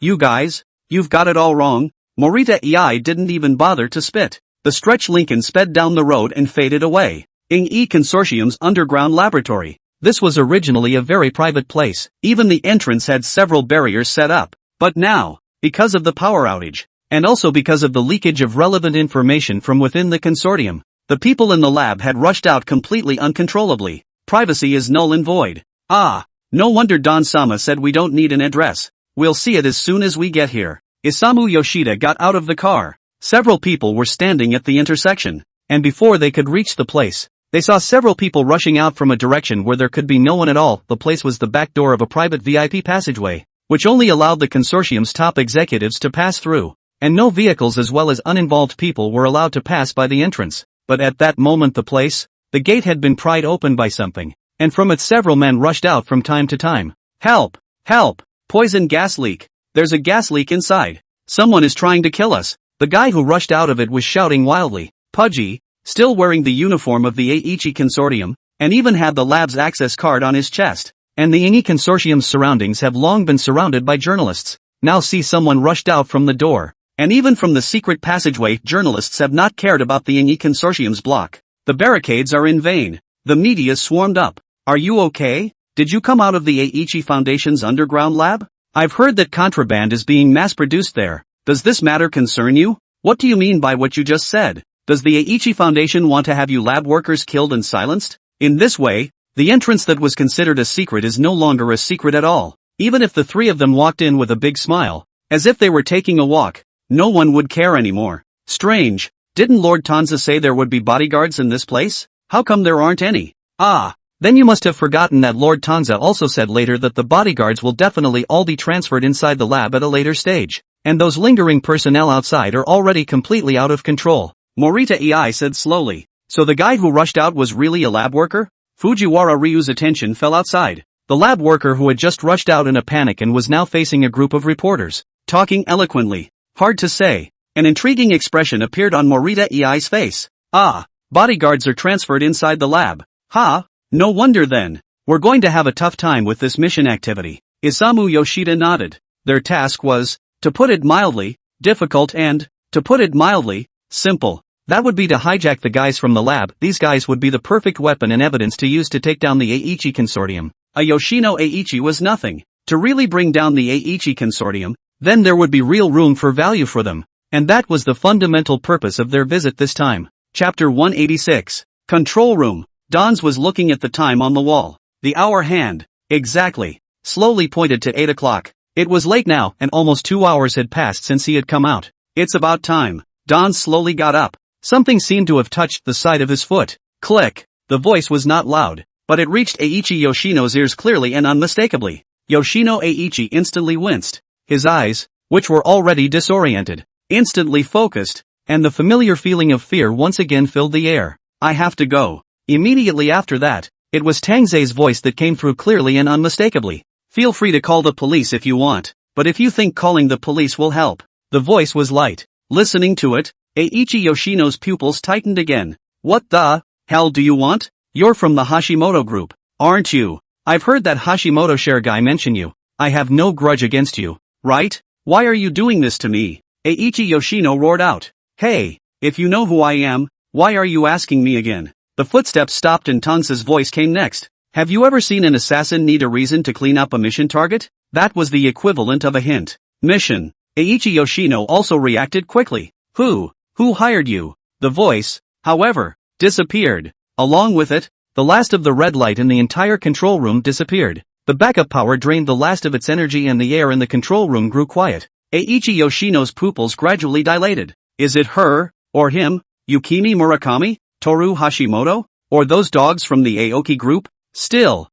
You guys, you've got it all wrong. Morita EI didn't even bother to spit. The stretch Lincoln sped down the road and faded away. Ing-E Consortium's underground laboratory. This was originally a very private place. Even the entrance had several barriers set up. But now, because of the power outage, and also because of the leakage of relevant information from within the consortium, the people in the lab had rushed out completely uncontrollably. Privacy is null and void. Ah, no wonder Don-sama said we don't need an address. We'll see it as soon as we get here. Isamu Yoshida got out of the car. Several people were standing at the intersection, and before they could reach the place, they saw several people rushing out from a direction where there could be no one at all. The place was the back door of a private VIP passageway, which only allowed the consortium's top executives to pass through, and no vehicles as well as uninvolved people were allowed to pass by the entrance. But at that moment the gate had been pried open by something, and from it several men rushed out from time to time. Help! Help! Poison gas leak! There's a gas leak inside! Someone is trying to kill us! The guy who rushed out of it was shouting wildly. Pudgy, still wearing the uniform of the Aichi Consortium, and even had the lab's access card on his chest. And the Ing-E Consortium's surroundings have long been surrounded by journalists. Now see someone rushed out from the door. And even from the secret passageway, journalists have not cared about the Ing-E Consortium's block. The barricades are in vain. The media swarmed up. Are you okay? Did you come out of the Aichi Foundation's underground lab? I've heard that contraband is being mass-produced there. Does this matter concern you? What do you mean by what you just said? Does the Aichi Foundation want to have you lab workers killed and silenced? In this way, the entrance that was considered a secret is no longer a secret at all. Even if the three of them walked in with a big smile, as if they were taking a walk, no one would care anymore. Strange, didn't Lord Tang Ze say there would be bodyguards in this place? How come there aren't any? Ah, then you must have forgotten that Lord Tang Ze also said later that the bodyguards will definitely all be transferred inside the lab at a later stage, and those lingering personnel outside are already completely out of control. Morita EI said slowly. So the guy who rushed out was really a lab worker? Fujiwara Ryu's attention fell outside. The lab worker who had just rushed out in a panic and was now facing a group of reporters, talking eloquently. Hard to say. An intriguing expression appeared on Morita EI's face. Ah, bodyguards are transferred inside the lab. Ha, no wonder then. We're going to have a tough time with this mission activity. Isamu Yoshida nodded. Their task was, to put it mildly, difficult and, to put it mildly, simple. That would be to hijack the guys from the lab. These guys would be the perfect weapon and evidence to use to take down the Aichi Consortium. A Yoshino Aichi was nothing. To really bring down the Aichi Consortium, then there would be real room for value for them. And that was the fundamental purpose of their visit this time. Chapter 186. Control Room. Don's was looking at the time on the wall. The hour hand. Exactly. Slowly pointed to 8 o'clock. It was late now, and almost 2 hours had passed since he had come out. It's about time. Don slowly got up. Something seemed to have touched the side of his foot. Click. The voice was not loud, but it reached Eiichi Yoshino's ears clearly and unmistakably. Yoshino Eiichi instantly winced. His eyes, which were already disoriented, instantly focused, and the familiar feeling of fear once again filled the air. I have to go. Immediately after that, it was Tang Ze's voice that came through clearly and unmistakably. Feel free to call the police if you want, but if you think calling the police will help. The voice was light. Listening to it, Eiichi Yoshino's pupils tightened again. What the hell do you want? You're from the Hashimoto group, aren't you? I've heard that Hashimoto share guy mention you. I have no grudge against you, right? Why are you doing this to me? Eiichi Yoshino roared out. Hey, if you know who I am, why are you asking me again? The footsteps stopped and Tang Ze's voice came next. Have you ever seen an assassin need a reason to clean up a mission target? That was the equivalent of a hint. Mission. Eiichi Yoshino also reacted quickly. Who hired you? The voice, however, disappeared. Along with it, the last of the red light in the entire control room disappeared. The backup power drained the last of its energy and the air in the control room grew quiet. Eiichi Yoshino's pupils gradually dilated. Is it her, or him, Yukimi Murakami, Toru Hashimoto, or those dogs from the Aoki group? Still,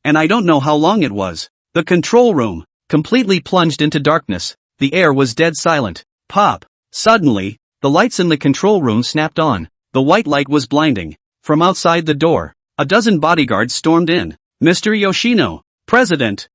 and I don't know how long it was. The control room, completely plunged into darkness. The air was dead silent. Pop. Suddenly, the lights in the control room snapped on. The white light was blinding. From outside the door, a dozen bodyguards stormed in. Mr. Yoshino, President,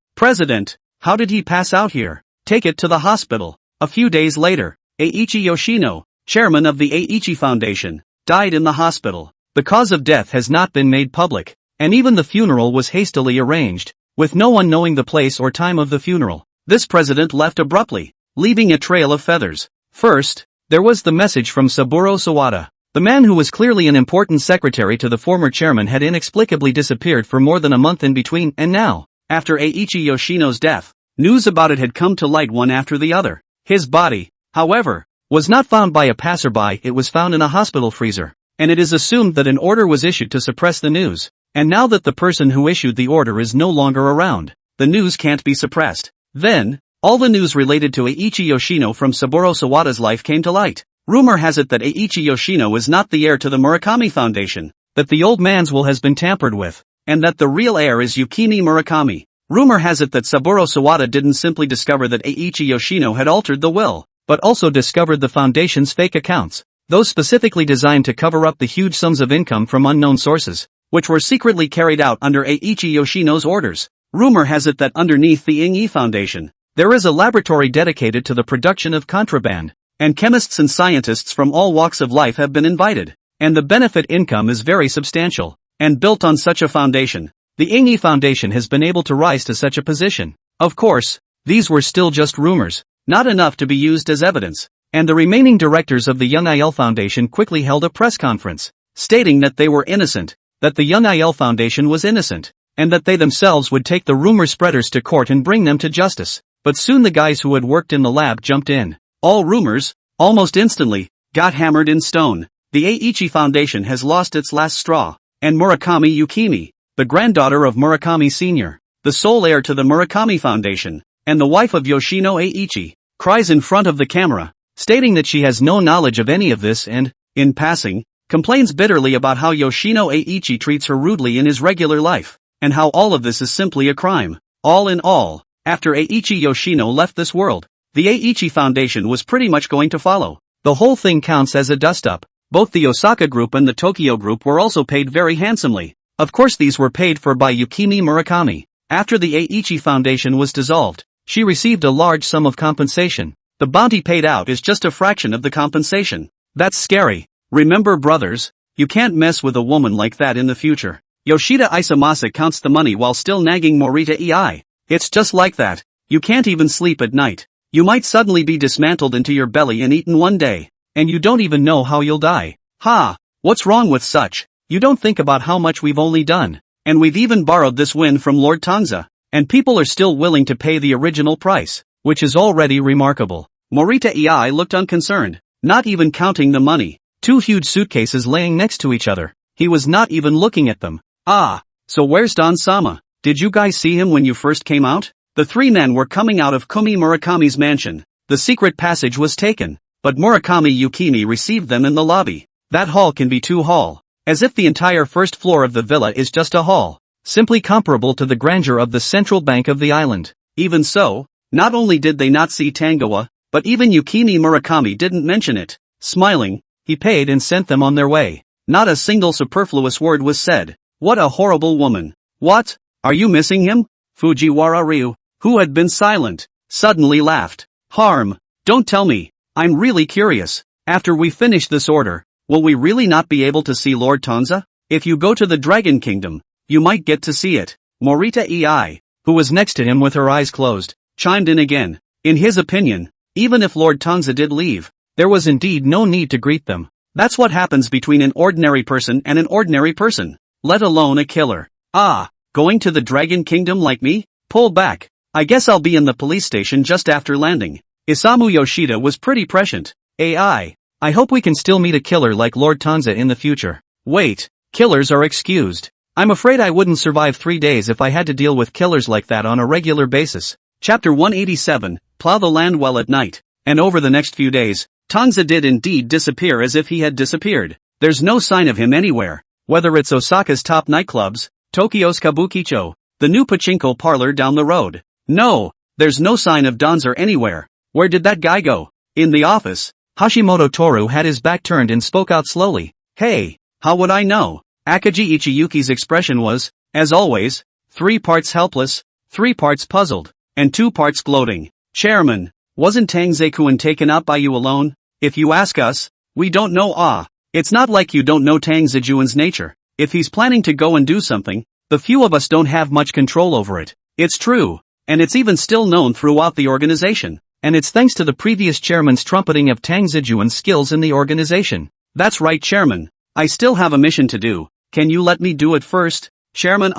how did he pass out here? Take it to the hospital. A few days later, Eiichi Yoshino, chairman of the Eiichi Foundation, died in the hospital. The cause of death has not been made public, and even the funeral was hastily arranged, with no one knowing the place or time of the funeral. This president left abruptly, leaving a trail of feathers. First, there was the message from Saburo Sawada. The man who was clearly an important secretary to the former chairman had inexplicably disappeared for more than a month in between, and now, after Eiichi Yoshino's death, news about it had come to light one after the other. His body, however, was not found by a passerby, it was found in a hospital freezer, and it is assumed that an order was issued to suppress the news. And now that the person who issued the order is no longer around, the news can't be suppressed. Then, all the news related to Eiichi Yoshino from Saburo Sawada's life came to light. Rumor has it that Eiichi Yoshino is not the heir to the Murakami Foundation, that the old man's will has been tampered with, and that the real heir is Yukimi Murakami. Rumor has it that Saburo Sawada didn't simply discover that Eiichi Yoshino had altered the will, but also discovered the Foundation's fake accounts, those specifically designed to cover up the huge sums of income from unknown sources, which were secretly carried out under Eiichi Yoshino's orders. Rumor has it that underneath the Ingi Foundation, there is a laboratory dedicated to the production of contraband, and chemists and scientists from all walks of life have been invited, and the benefit income is very substantial, and built on such a foundation. The Ingi Foundation has been able to rise to such a position. Of course, these were still just rumors, not enough to be used as evidence, and the remaining directors of the Young IL Foundation quickly held a press conference, stating that they were innocent, that the Young IL Foundation was innocent, and that they themselves would take the rumor spreaders to court and bring them to justice. But soon the guys who had worked in the lab jumped in. All rumors, almost instantly, got hammered in stone. The Eiichi Foundation has lost its last straw, and Murakami Yukimi, the granddaughter of Murakami Sr., the sole heir to the Murakami Foundation, and the wife of Yoshino Eiichi, cries in front of the camera, stating that she has no knowledge of any of this and, in passing, complains bitterly about how Yoshino Eiichi treats her rudely in his regular life, and how all of this is simply a crime. All in all, after Eiichi Yoshino left this world, the Eiichi Foundation was pretty much going to follow. The whole thing counts as a dust-up. Both the Osaka group and the Tokyo group were also paid very handsomely. Of course these were paid for by Yukimi Murakami. After the Eiichi Foundation was dissolved, she received a large sum of compensation. The bounty paid out is just a fraction of the compensation. That's scary. Remember brothers, you can't mess with a woman like that in the future. Yoshida Isamasa counts the money while still nagging Morita ei. It's just like that. You can't even sleep at night. You might suddenly be dismantled into your belly and eaten one day, and you don't even know how you'll die. Ha! What's wrong with such? You don't think about how much we've only done, and we've even borrowed this win from Lord Tang Ze, and people are still willing to pay the original price, which is already remarkable. Morita ei looked unconcerned, not even counting the money. Two huge suitcases laying next to each other. He was not even looking at them. Ah, so where's Don-sama? Did you guys see him when you first came out? The three men were coming out of Kumi Murakami's mansion. The secret passage was taken. but Murakami Yukimi received them in the lobby. That hall can be two hall. As if the entire first floor of the villa is just a hall. Simply comparable to the grandeur of the central bank of the island. Even so, not only did they not see Tangoa, but even Yukimi Murakami didn't mention it. Smiling, he paid and sent them on their way. Not a single superfluous word was said. What a horrible woman. What? Are you missing him? Fujiwara Ryu, who had been silent, suddenly laughed. Harm. Don't tell me. I'm really curious. After we finish this order, will we really not be able to see Lord Tang Ze? If you go to the Dragon Kingdom, you might get to see it. Morita Ei, who was next to him with her eyes closed, chimed in again. In his opinion, even if Lord Tang Ze did leave, there was indeed no need to greet them. That's what happens between an ordinary person and an ordinary person, let alone a killer. Ah, going to the Dragon Kingdom like me? Pull back. I guess I'll be in the police station just after landing. Isamu Yoshida was pretty prescient. I hope we can still meet a killer like Lord Tang Ze in the future. Wait, killers are excused. I'm afraid I wouldn't survive 3 days if I had to deal with killers like that on a regular basis. Chapter 187, Plow the Land Well at Night. And over the next few days, Tang Ze did indeed disappear as if he had disappeared. There's no sign of him anywhere. Whether it's Osaka's top nightclubs, Tokyo's Kabukicho, the new pachinko parlor down the road. No, there's no sign of Tang Ze anywhere. Where did that guy go? In the office. Hashimoto Toru had his back turned and spoke out slowly. Hey, how would I know? Akaji Ichiyuki's expression was, as always, 3 parts helpless, 3 parts puzzled, and 2 parts gloating. Chairman, wasn't Tang Ze-kun taken out by you alone? If you ask us, we don't know. It's not like you don't know Tang Ze-jun's nature. If he's planning to go and do something, the few of us don't have much control over it. It's true, and it's even still known throughout the organization. And it's thanks to the previous chairman's trumpeting of Tang Ze-jun's skills in the organization. That's right, Chairman. I still have a mission to do. Can you let me do it first? Chairman,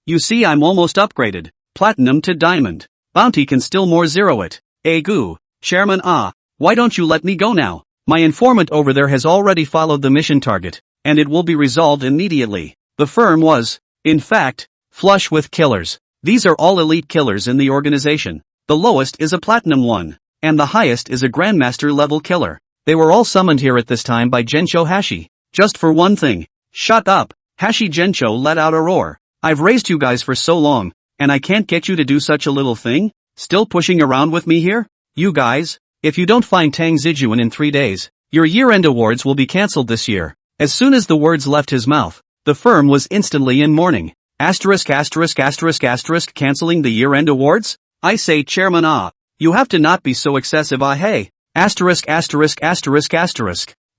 you see I'm almost upgraded. Platinum to diamond. Bounty can still more zero it. Goo. Chairman, why don't you let me go now? My informant over there has already followed the mission target, and it will be resolved immediately. The firm was, in fact, flush with killers. These are all elite killers in the organization. The lowest is a platinum one, and the highest is a grandmaster level killer. They were all summoned here at this time by Gensho Hashi. Just for one thing. Shut up. Hashi Gensho let out a roar. I've raised you guys for so long, and I can't get you to do such a little thing? Still pushing around with me here? You guys, if you don't find Tang Ze-jun in 3 days, your year-end awards will be cancelled this year. As soon as the words left his mouth, the firm was instantly in mourning. Asterisk cancelling the year-end awards? I say, Chairman, you have to not be so excessive, hey. Asterisk.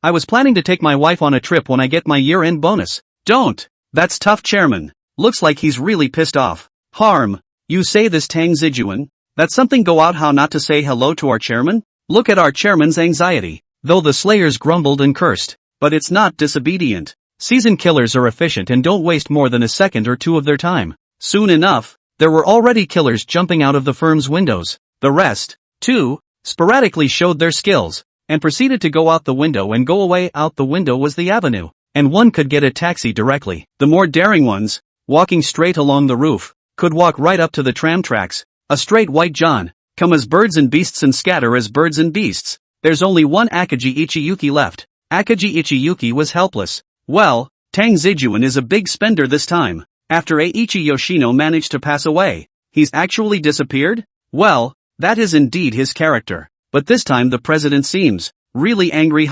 I was planning to take my wife on a trip when I get my year-end bonus. Don't. That's tough, Chairman. Looks like he's really pissed off. Harm. You say this Tang Ze-jun? That something go out how not to say hello to our chairman? Look at our chairman's anxiety. Though the slayers grumbled and cursed, but it's not disobedient. Seasoned killers are efficient and don't waste more than a second or two of their time. Soon enough, there were already killers jumping out of the firm's windows. The rest, too, sporadically showed their skills, and proceeded to go out the window and go away. Out the window was the avenue, and one could get a taxi directly. The more daring ones, walking straight along the roof, could walk right up to the tram tracks. A straight white John, come as birds and beasts and scatter as birds and beasts. There's only one Akaji Ichiyuki left. Akaji Ichiyuki was helpless. Well, Tang Ze-jun is a big spender this time. After Eiichi Yoshino managed to pass away, he's actually disappeared? Well, that is indeed his character. But this time the president seems really angry.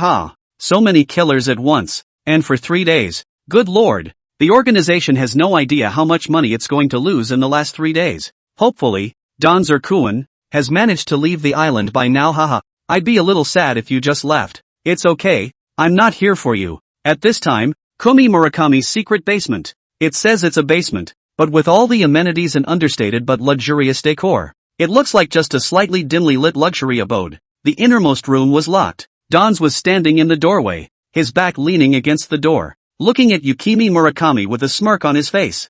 So many killers at once, and for 3 days. Good lord, the organization has no idea how much money it's going to lose in the last 3 days. Hopefully, Tang Ze-kun has managed to leave the island by now. I'd be a little sad if you just left. It's okay, I'm not here for you. At this time, Kumi Murakami's secret basement. It says it's a basement, but with all the amenities and understated but luxurious decor. It looks like just a slightly dimly lit luxury abode. The innermost room was locked. Tang Ze was standing in the doorway, his back leaning against the door, looking at Yukimi Murakami with a smirk on his face.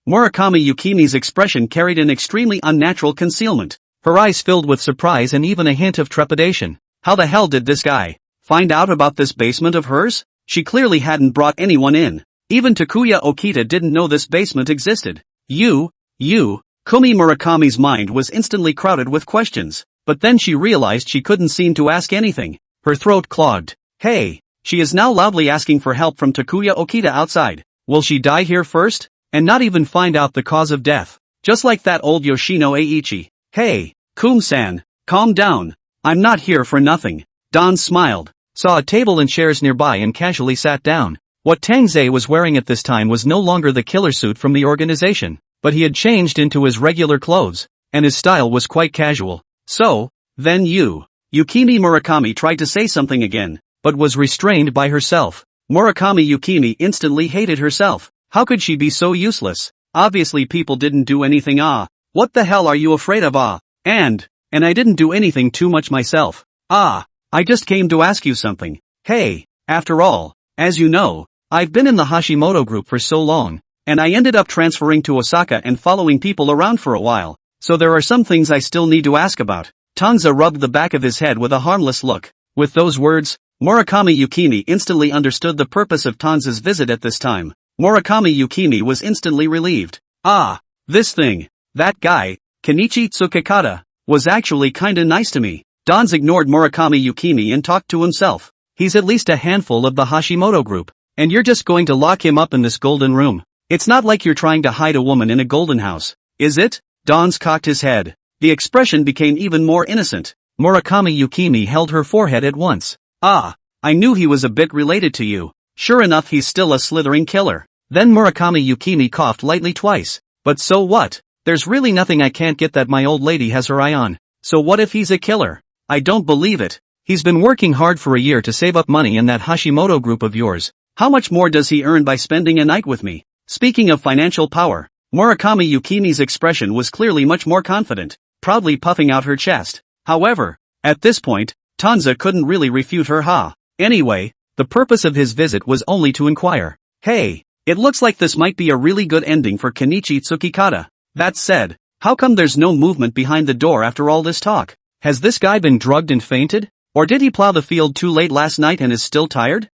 Murakami Yukimi's expression carried an extremely unnatural concealment. Her eyes filled with surprise and even a hint of trepidation. How the hell did this guy find out about this basement of hers? She clearly hadn't brought anyone in. Even Takuya Okita didn't know this basement existed. Kumi Murakami's mind was instantly crowded with questions. but then she realized she couldn't seem to ask anything. Her throat clogged. Hey! She is now loudly asking for help from Takuya Okita outside. Will she die here first? And not even find out the cause of death? Just like that old Yoshino Eiichi. Hey! Kum-san, calm down. I'm not here for nothing. Don smiled, saw a table and chairs nearby and casually sat down. What Tang Ze was wearing at this time was no longer the killer suit from the organization, but he had changed into his regular clothes, and his style was quite casual. So, then Yukimi Murakami tried to say something again, but was restrained by herself. Murakami Yukimi instantly hated herself. How could she be so useless? Obviously people didn't do anything. What the hell are you afraid of? And I didn't do anything too much myself. I just came to ask you something. Hey, after all, as you know, I've been in the Hashimoto group for so long, and I ended up transferring to Osaka and following people around for a while, so there are some things I still need to ask about. Tang Ze rubbed the back of his head with a harmless look. With those words, Murakami Yukimi instantly understood the purpose of Tang Ze's visit at this time. Murakami Yukimi was instantly relieved. This thing, that guy, Kenichi Tsukikata, was actually kinda nice to me. Don ignored Murakami Yukimi and talked to himself. He's at least a handful of the Hashimoto group, and you're just going to lock him up in this golden room. It's not like you're trying to hide a woman in a golden house, is it? Don cocked his head. The expression became even more innocent. Murakami Yukimi held her forehead at once. I knew he was a bit related to you. Sure enough, he's still a slithering killer. Then Murakami Yukimi coughed lightly twice. But so what? There's really nothing I can't get that my old lady has her eye on. So what if he's a killer? I don't believe it. He's been working hard for a year to save up money in that Hashimoto group of yours. How much more does he earn by spending a night with me? Speaking of financial power, Murakami Yukimi's expression was clearly much more confident, proudly puffing out her chest. However, at this point, Tang Ze couldn't really refute her. Anyway, the purpose of his visit was only to inquire. Hey, it looks like this might be a really good ending for Kenichi Tsukikata. That said, how come there's no movement behind the door after all this talk? Has this guy been drugged and fainted? Or did he plow the field too late last night and is still tired?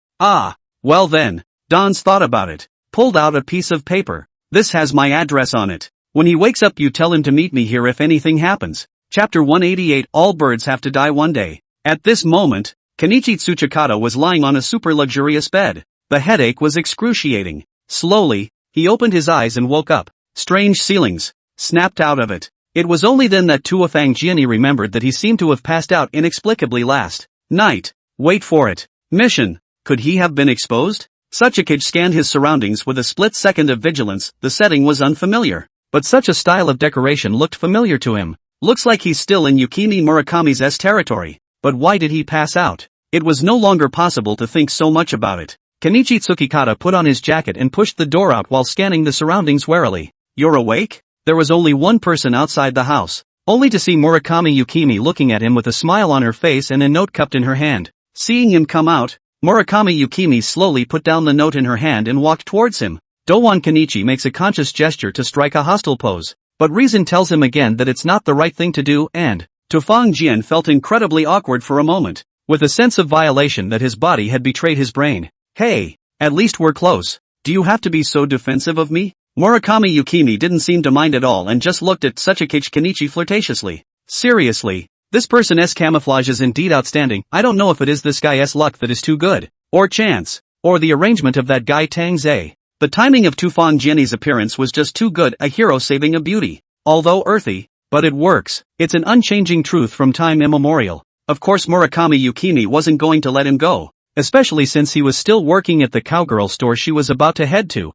Well then, Don's thought about it, pulled out a piece of paper. This has my address on it. When he wakes up you tell him to meet me here if anything happens. Chapter 188. All birds have to die one day. At this moment, Kenichi Tsukikata was lying on a super luxurious bed. The headache was excruciating. Slowly, he opened his eyes and woke up. Strange ceilings. Snapped out of it. It was only then that Tuofang Jiani remembered that he seemed to have passed out inexplicably last night. Wait for it. Mission. Could he have been exposed? Suchikage scanned his surroundings with a split second of vigilance. The setting was unfamiliar, but such a style of decoration looked familiar to him. Looks like he's still in Yukimi Murakami's territory. But why did he pass out? It was no longer possible to think so much about it. Kenichi Tsukikata put on his jacket and pushed the door out while scanning the surroundings warily. You're awake? There was only one person outside the house, only to see Murakami Yukimi looking at him with a smile on her face and a note cupped in her hand. Seeing him come out, Murakami Yukimi slowly put down the note in her hand and walked towards him. Dowan Kenichi makes a conscious gesture to strike a hostile pose, but reason tells him again that it's not the right thing to do, and Tuofang Jian felt incredibly awkward for a moment, with a sense of violation that his body had betrayed his brain. Hey, at least we're close. Do you have to be so defensive of me? Murakami Yukimi didn't seem to mind at all and just looked at Suchikage Kenichi flirtatiously. Seriously, this person's camouflage is indeed outstanding. I don't know if it is this guy's luck that is too good, or chance, or the arrangement of that guy Tang Ze. The timing of Tuofang Jiani's appearance was just too good, a hero saving a beauty. Although earthy, but it works. It's an unchanging truth from time immemorial. Of course Murakami Yukimi wasn't going to let him go, especially since he was still working at the cowgirl store she was about to head to.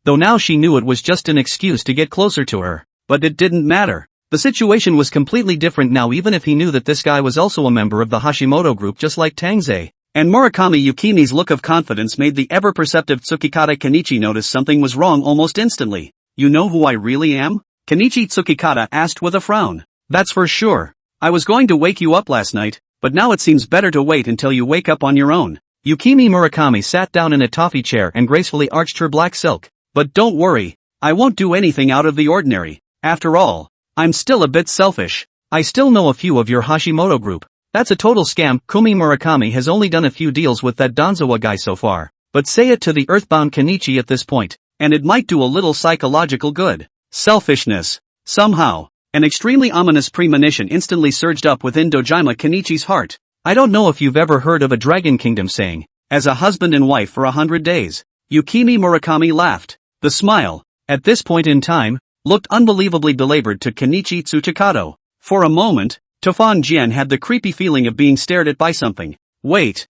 Though now she knew it was just an excuse to get closer to her. But it didn't matter. The situation was completely different now, even if he knew that this guy was also a member of the Hashimoto group just like Tang Ze. And Murakami Yukimi's look of confidence made the ever-perceptive Tsukikata Kenichi notice something was wrong almost instantly. You know who I really am? Kenichi Tsukikata asked with a frown. That's for sure. I was going to wake you up last night, but now it seems better to wait until you wake up on your own. Yukimi Murakami sat down in a toffee chair and gracefully arched her black silk. But don't worry, I won't do anything out of the ordinary. After all, I'm still a bit selfish. I still know a few of your Hashimoto group. That's a total scam. Kumi Murakami has only done a few deals with that Danzawa guy so far. But say it to the earthbound Kenichi at this point, and it might do a little psychological good. Selfishness. Somehow, An extremely ominous premonition instantly surged up within Dojima Kenichi's heart. I don't know if you've ever heard of a Dragon Kingdom saying, as a husband and wife for 100 days. Yukimi Murakami laughed. The smile, at this point in time, looked unbelievably belabored to Kenichi Tsuchikado. For a moment, Tofan Jian had the creepy feeling of being stared at by something. Wait.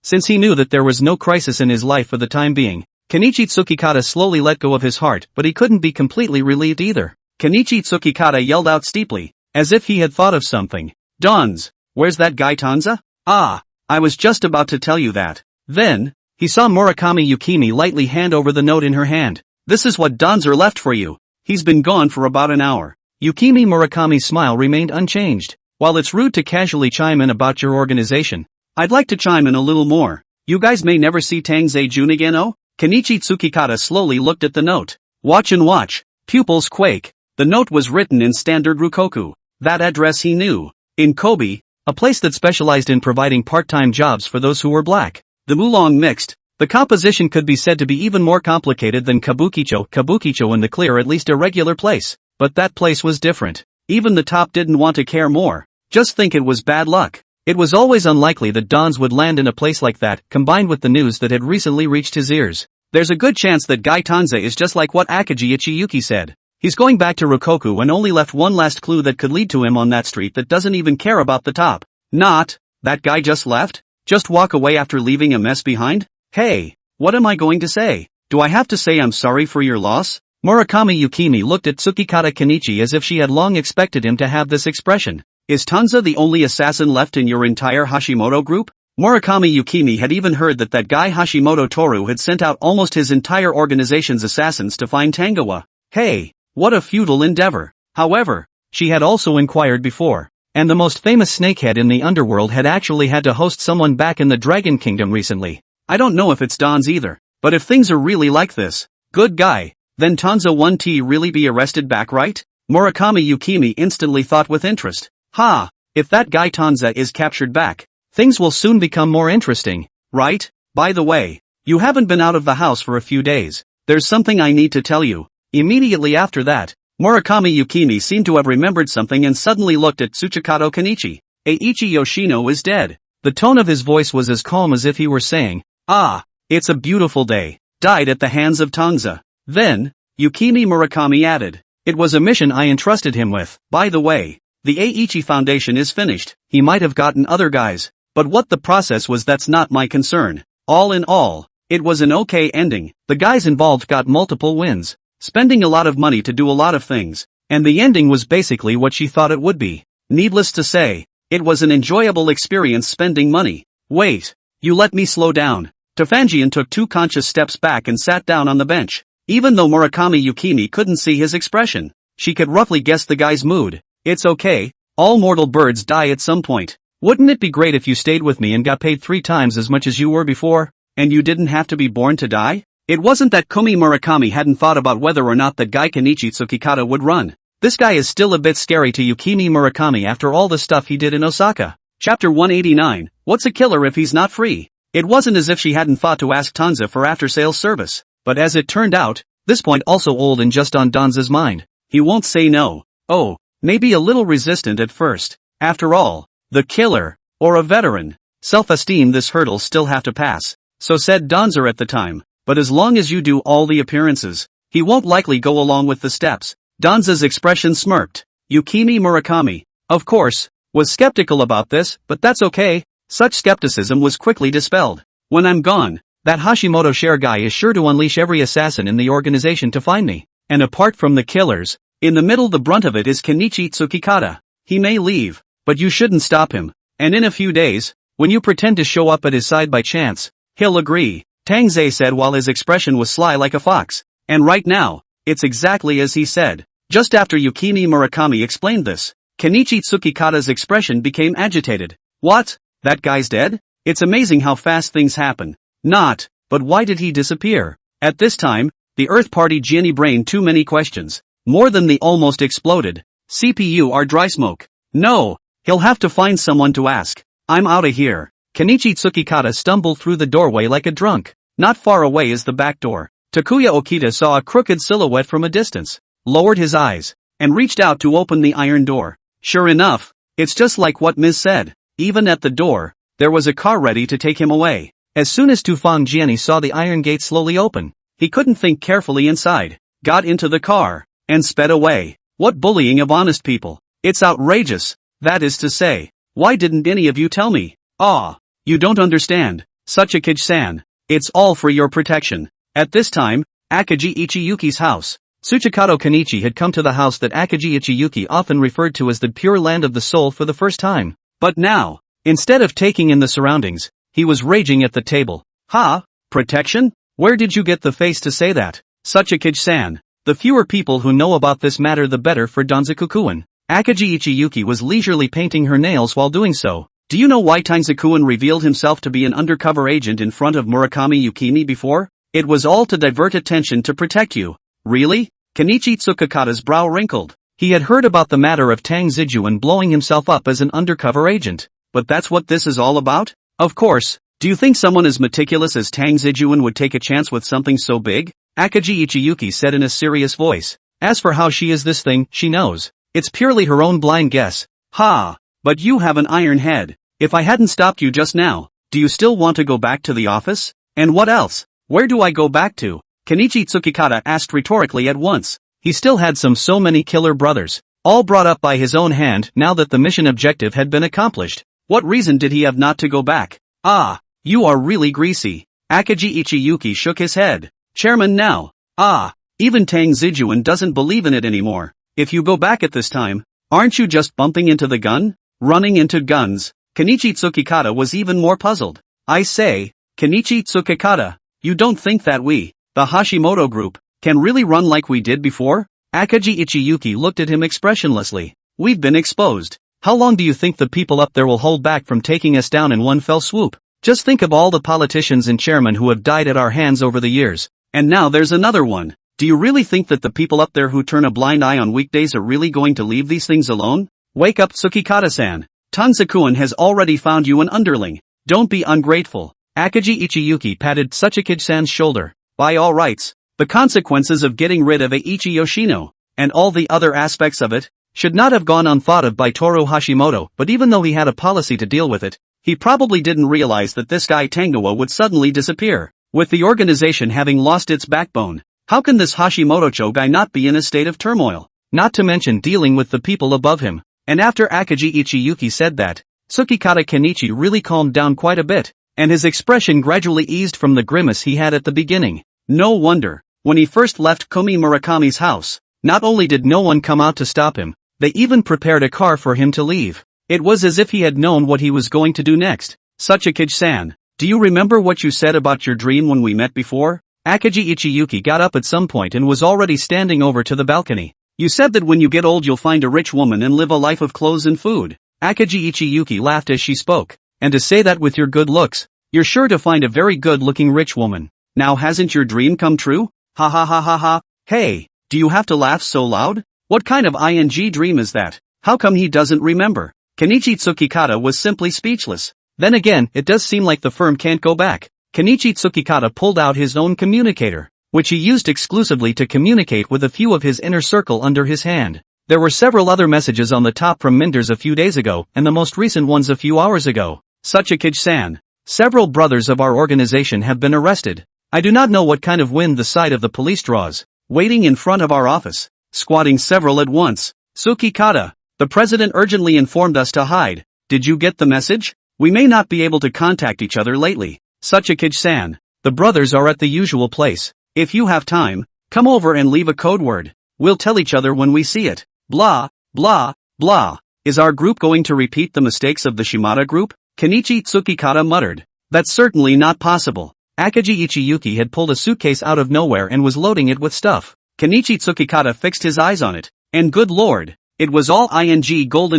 Since he knew that there was no crisis in his life for the time being, Kenichi Tsukikata slowly let go of his heart, but he couldn't be completely relieved either. Kenichi Tsukikata yelled out steeply, as if he had thought of something. Dons, where's that guy Tanza? Ah, I was just about to tell you that. Then, he saw Murakami Yukimi lightly hand over the note in her hand. This is what Donzer left for you. He's been gone for about an hour. Yukimi Murakami's smile remained unchanged. While it's rude to casually chime in about your organization, I'd like to chime in a little more. You guys may never see Tang Ze Jun again, oh? Kenichi Tsukikata slowly looked at the note. Watch and watch. Pupils quake. The note was written in standard Rukoku. That address he knew. In Kobe, a place that specialized in providing part-time jobs for those who were black. The Mulong mixed. The composition could be said to be even more complicated than Kabukicho in the clear, at least a regular place. But that place was different. Even the top didn't want to care more. Just think it was bad luck. It was always unlikely that Dons would land in a place like that, combined with the news that had recently reached his ears. There's a good chance that Guy Tanze is just like what Akaji Ichiyuki said. He's going back to Rokoku and only left one last clue that could lead to him on that street that doesn't even care about the top. Not, that guy just left? Just walk away after leaving a mess behind? Hey, what am I going to say? Do I have to say I'm sorry for your loss? Murakami Yukimi looked at Tsukikata Kenichi as if she had long expected him to have this expression. Is Tanza the only assassin left in your entire Hashimoto group? Murakami Yukimi had even heard that guy Hashimoto Toru had sent out almost his entire organization's assassins to find Tangoa. Hey, what a futile endeavor. However, she had also inquired before, and the most famous snakehead in the underworld had actually had to host someone back in the Dragon Kingdom recently. I don't know if it's Don's either, but if things are really like this, good guy, then Tanza 1T really be arrested back, right? Murakami Yukimi instantly thought with interest. Ha, if that guy Tanza is captured back, things will soon become more interesting, right? By the way, you haven't been out of the house for a few days. There's something I need to tell you. Immediately after that, Murakami Yukimi seemed to have remembered something and suddenly looked at Tsuchikado Kenichi. Eiichi Yoshino is dead. The tone of his voice was as calm as if he were saying, ah, it's a beautiful day. Died at the hands of Tanza. Then, Yukimi Murakami added, it was a mission I entrusted him with. By the way, the Eiichi Foundation is finished. He might have gotten other guys, but what the process was, that's not my concern. All in all, it was an okay ending. The guys involved got multiple wins, spending a lot of money to do a lot of things, and the ending was basically what she thought it would be. Needless to say, it was an enjoyable experience spending money. Wait, you let me slow down. Tofangian took 2 conscious steps back and sat down on the bench. Even though Murakami Yukimi couldn't see his expression, she could roughly guess the guy's mood. It's okay, all mortal birds die at some point. Wouldn't it be great if you stayed with me and got paid 3 times as much as you were before, and you didn't have to be born to die? It wasn't that Kumi Murakami hadn't thought about whether or not that guy Kenichi Tsukikata would run. This guy is still a bit scary to Yukimi Murakami after all the stuff he did in Osaka. Chapter 189, What's a killer if he's not free? It wasn't as if she hadn't thought to ask Tanza for after-sales service, but as it turned out, this point also old and just on Danza's mind. He won't say no. Oh, maybe a little resistant at first. After all, the killer, or a veteran. Self-esteem, this hurdle still have to pass. So said Danza at the time, but as long as you do all the appearances, he won't likely go along with the steps. Danza's expression smirked. Yukimi Murakami, of course, was skeptical about this, but that's okay. Such skepticism was quickly dispelled. When I'm gone, that Hashimoto share guy is sure to unleash every assassin in the organization to find me. And apart from the killers, in the middle the brunt of it is Kenichi Tsukikata. He may leave, but you shouldn't stop him. And in a few days, when you pretend to show up at his side by chance, he'll agree, Tang Ze said while his expression was sly like a fox. And right now, it's exactly as he said. Just after Yukimi Murakami explained this, Kenichi Tsukikata's expression became agitated. What? That guy's dead? It's amazing how fast things happen. Not, but why did he disappear? At this time, the Earth Party Genie brained too many questions. More than the almost exploded. CPU are dry smoke. No, he'll have to find someone to ask. I'm outta here. Kenichi Tsukikata stumbled through the doorway like a drunk. Not far away is the back door. Takuya Okita saw a crooked silhouette from a distance, lowered his eyes, and reached out to open the iron door. Sure enough, it's just like what Ms. said. Even at the door, there was a car ready to take him away. As soon as Tufang Jiani saw the iron gate slowly open, he couldn't think carefully inside, got into the car, and sped away. What bullying of honest people. It's outrageous. That is to say, why didn't any of you tell me? Ah, you don't understand, Sachikage-san. It's all for your protection. At this time, Akagi Ichiyuki's house. Tsuchikato Kenichi had come to the house that Akagi Ichiyuki often referred to as the pure land of the soul for the first time. But now, instead of taking in the surroundings, he was raging at the table. Ha? Protection? Where did you get the face to say that? Sachikage-san. The fewer people who know about this matter the better for Danzakukuin. Akagi Ichiyuki was leisurely painting her nails while doing so. Do you know why Tangoa revealed himself to be an undercover agent in front of Murakami Yukimi before? It was all to divert attention to protect you. Really? Kenichi Tsukakata's brow wrinkled. He had heard about the matter of Tang Ze blowing himself up as an undercover agent. But that's what this is all about? Of course. Do you think someone as meticulous as Tang Ze would take a chance with something so big? Akagi Ichiyuki said in a serious voice. As for how she is this thing, she knows. It's purely her own blind guess. Ha! But you have an iron head. If I hadn't stopped you just now, do you still want to go back to the office? And what else? Where do I go back to? Kenichi Tsukikata asked rhetorically at once. He still had so many killer brothers, all brought up by his own hand now that the mission objective had been accomplished. What reason did he have not to go back? Ah, you are really greasy. Akagi Ichiyuki shook his head. Chairman now. Ah, even Tang Ze doesn't believe in it anymore. If you go back at this time, aren't you just bumping into the gun? Running into guns? Kenichi Tsukikata was even more puzzled. I say, Kenichi Tsukikata, you don't think that we, the Hashimoto group, can really run like we did before? Akagi Ichiyuki looked at him expressionlessly. We've been exposed. How long do you think the people up there will hold back from taking us down in one fell swoop? Just think of all the politicians and chairmen who have died at our hands over the years. And now there's another one. Do you really think that the people up there who turn a blind eye on weekdays are really going to leave these things alone? Wake up, Tsukikata-san. Tanzakuin has already found you an underling. Don't be ungrateful. Akagi Ichiyuki patted Sachikage-san's shoulder. By all rights, the consequences of getting rid of Eiichi Yoshino, and all the other aspects of it, should not have gone unthought of by Toru Hashimoto, but even though he had a policy to deal with it, he probably didn't realize that this guy Tangoa would suddenly disappear. With the organization having lost its backbone, how can this Hashimoto-cho guy not be in a state of turmoil? Not to mention dealing with the people above him. And after Akagi Ichiyuki said that, Tsukikata Kenichi really calmed down quite a bit, and his expression gradually eased from the grimace he had at the beginning. No wonder, when he first left Komi Murakami's house, not only did no one come out to stop him, they even prepared a car for him to leave. It was as if he had known what he was going to do next. Sachikage-san, do you remember what you said about your dream when we met before? Akagi Ichiyuki got up at some point and was already standing over to the balcony. You said that when you get old you'll find a rich woman and live a life of clothes and food. Akagi Ichiyuki laughed as she spoke. And to say that with your good looks, you're sure to find a very good-looking rich woman. Now hasn't your dream come true? Ha ha ha ha ha. Hey, do you have to laugh so loud? What kind of ing dream is that? How come he doesn't remember? Kenichi Tsukikata was simply speechless. Then again, it does seem like the firm can't go back. Kenichi Tsukikata pulled out his own communicator, which he used exclusively to communicate with a few of his inner circle under his hand. There were several other messages on the top from Minders a few days ago, and the most recent ones a few hours ago. Sachikage-san, several brothers of our organization have been arrested. I do not know what kind of wind the sight of the police draws. Waiting in front of our office, squatting several at once. Tsukikata, the president urgently informed us to hide. Did you get the message? We may not be able to contact each other lately. Sachikage-san, the brothers are at the usual place. If you have time, come over and leave a code word. We'll tell each other when we see it. Blah, blah, blah. Is our group going to repeat the mistakes of the Shimada group? Kenichi Tsukikata muttered. That's certainly not possible. Akagi Ichiyuki had pulled a suitcase out of nowhere and was loading it with stuff. Kenichi Tsukikata fixed his eyes on it. And good lord, it was all ing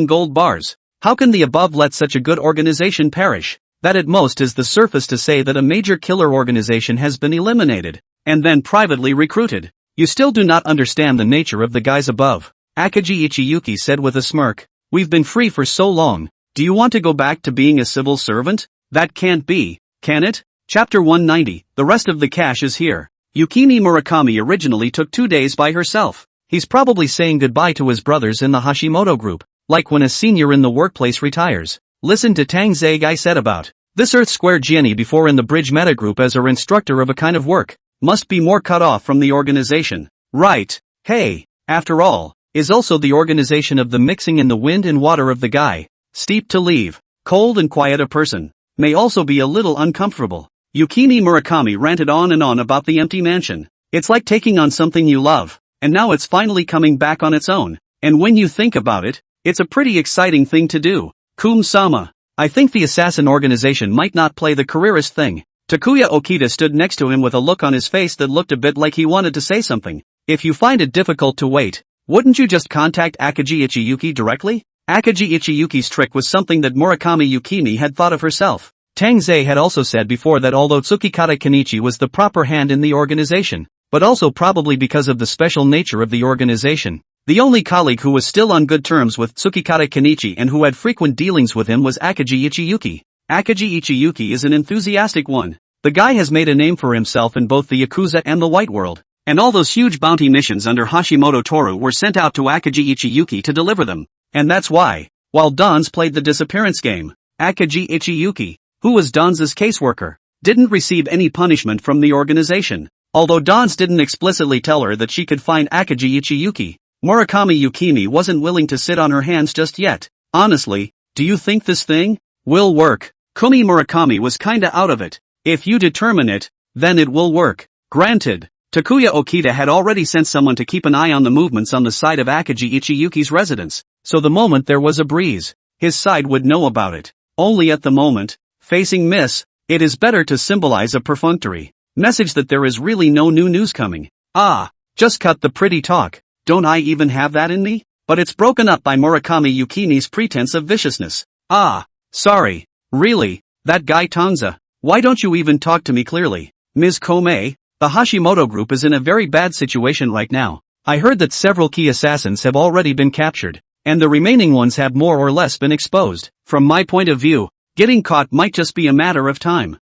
gold bars. How can the above let such a good organization perish? That at most is the surface to say that a major killer organization has been eliminated, and then privately recruited. You still do not understand the nature of the guys above. Akagi Ichiyuki said with a smirk. We've been free for so long. Do you want to go back to being a civil servant? That can't be, can it? Chapter 190, the rest of the cash is here. Yukimi Murakami originally took 2 days by herself. He's probably saying goodbye to his brothers in the Hashimoto group, like when a senior in the workplace retires. Listen to Tang Ze guy said about this Earth Square Jenny before in the bridge meta group as her instructor of a kind of work. Must be more cut off from the organization. Right. Hey, after all, is also the organization of the mixing in the wind and water of the guy. Steep to leave. Cold and quiet a person. May also be a little uncomfortable. Yukimi Murakami ranted on and on about the empty mansion. It's like taking on something you love, and now it's finally coming back on its own. And when you think about it, it's a pretty exciting thing to do. Kum-sama. I think the assassin organization might not play the careerist thing. Takuya Okita stood next to him with a look on his face that looked a bit like he wanted to say something. If you find it difficult to wait, wouldn't you just contact Akagi Ichiyuki directly? Akagi Ichiyuki's trick was something that Murakami Yukimi had thought of herself. Tang Ze had also said before that although Tsukikata Kenichi was the proper hand in the organization, but also probably because of the special nature of the organization, the only colleague who was still on good terms with Tsukikata Kenichi and who had frequent dealings with him was Akagi Ichiyuki. Akagi Ichiyuki is an enthusiastic one. The guy has made a name for himself in both the Yakuza and the White World, and all those huge bounty missions under Hashimoto Toru were sent out to Akagi Ichiyuki to deliver them. And that's why, while Dons played the disappearance game, Akagi Ichiyuki, who was Dons' caseworker, didn't receive any punishment from the organization. Although Dons didn't explicitly tell her that she could find Akagi Ichiyuki, Murakami Yukimi wasn't willing to sit on her hands just yet. Honestly, do you think this thing will work? Kumi Murakami was kinda out of it. If you determine it, then it will work. Granted, Takuya Okita had already sent someone to keep an eye on the movements on the side of Akagi Ichiyuki's residence, so the moment there was a breeze, his side would know about it. Only at the moment, facing Miss, it is better to symbolize a perfunctory message that there is really no new news coming. Just cut the pretty talk. Don't I even have that in me? But it's broken up by Murakami Yukimi's pretense of viciousness. Sorry. Really, that guy Tang Ze. Why don't you even talk to me clearly? Ms. Komei, the Hashimoto group is in a very bad situation right now. I heard that several key assassins have already been captured, and the remaining ones have more or less been exposed. From my point of view, getting caught might just be a matter of time.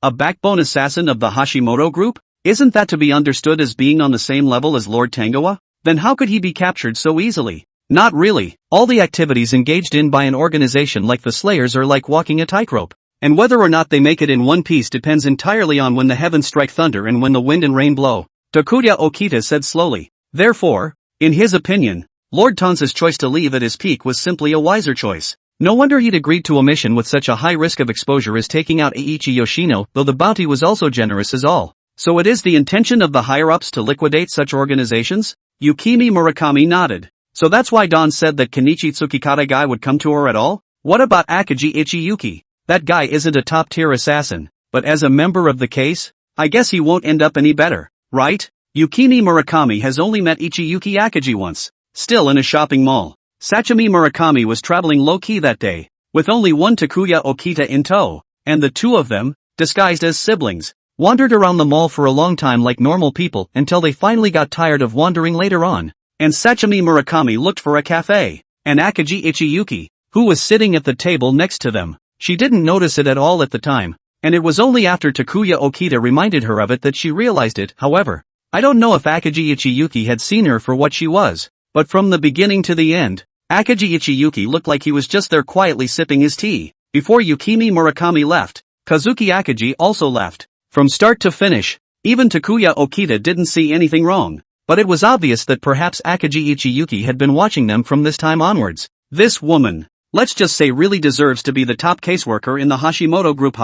A backbone assassin of the Hashimoto group? Isn't that to be understood as being on the same level as Lord Tangoa? Then how could he be captured so easily? Not really. All the activities engaged in by an organization like the Slayers are like walking a tightrope. And whether or not they make it in one piece depends entirely on when the heavens strike thunder and when the wind and rain blow. Takuya Okita said slowly. Therefore, in his opinion, Lord Tanza's choice to leave at his peak was simply a wiser choice. No wonder he'd agreed to a mission with such a high risk of exposure as taking out Eiichi Yoshino, though the bounty was also generous as all. So it is the intention of the higher-ups to liquidate such organizations? Yukimi Murakami nodded. So that's why Don said that Kenichi Tsukikata guy would come to her at all? What about Akagi Ichiyuki? That guy isn't a top-tier assassin, but as a member of the case, I guess he won't end up any better, right? Yukimi Murakami has only met Ichiyuki Akagi once, still in a shopping mall. Sachimi Murakami was traveling low-key that day, with only one Takuya Okita in tow, and the two of them, disguised as siblings, wandered around the mall for a long time like normal people until they finally got tired of wandering later on. And Sachimi Murakami looked for a cafe, and Akagi Ichiyuki, who was sitting at the table next to them. She didn't notice it at all at the time, and it was only after Takuya Okita reminded her of it that she realized it. However, I don't know if Akagi Ichiyuki had seen her for what she was, but from the beginning to the end, Akagi Ichiyuki looked like he was just there quietly sipping his tea. Before Yukimi Murakami left, Kazuki Akagi also left. From start to finish, even Takuya Okita didn't see anything wrong. But it was obvious that perhaps Akagi Ichiyuki had been watching them from this time onwards. This woman, let's just say, really deserves to be the top caseworker in the Hashimoto group.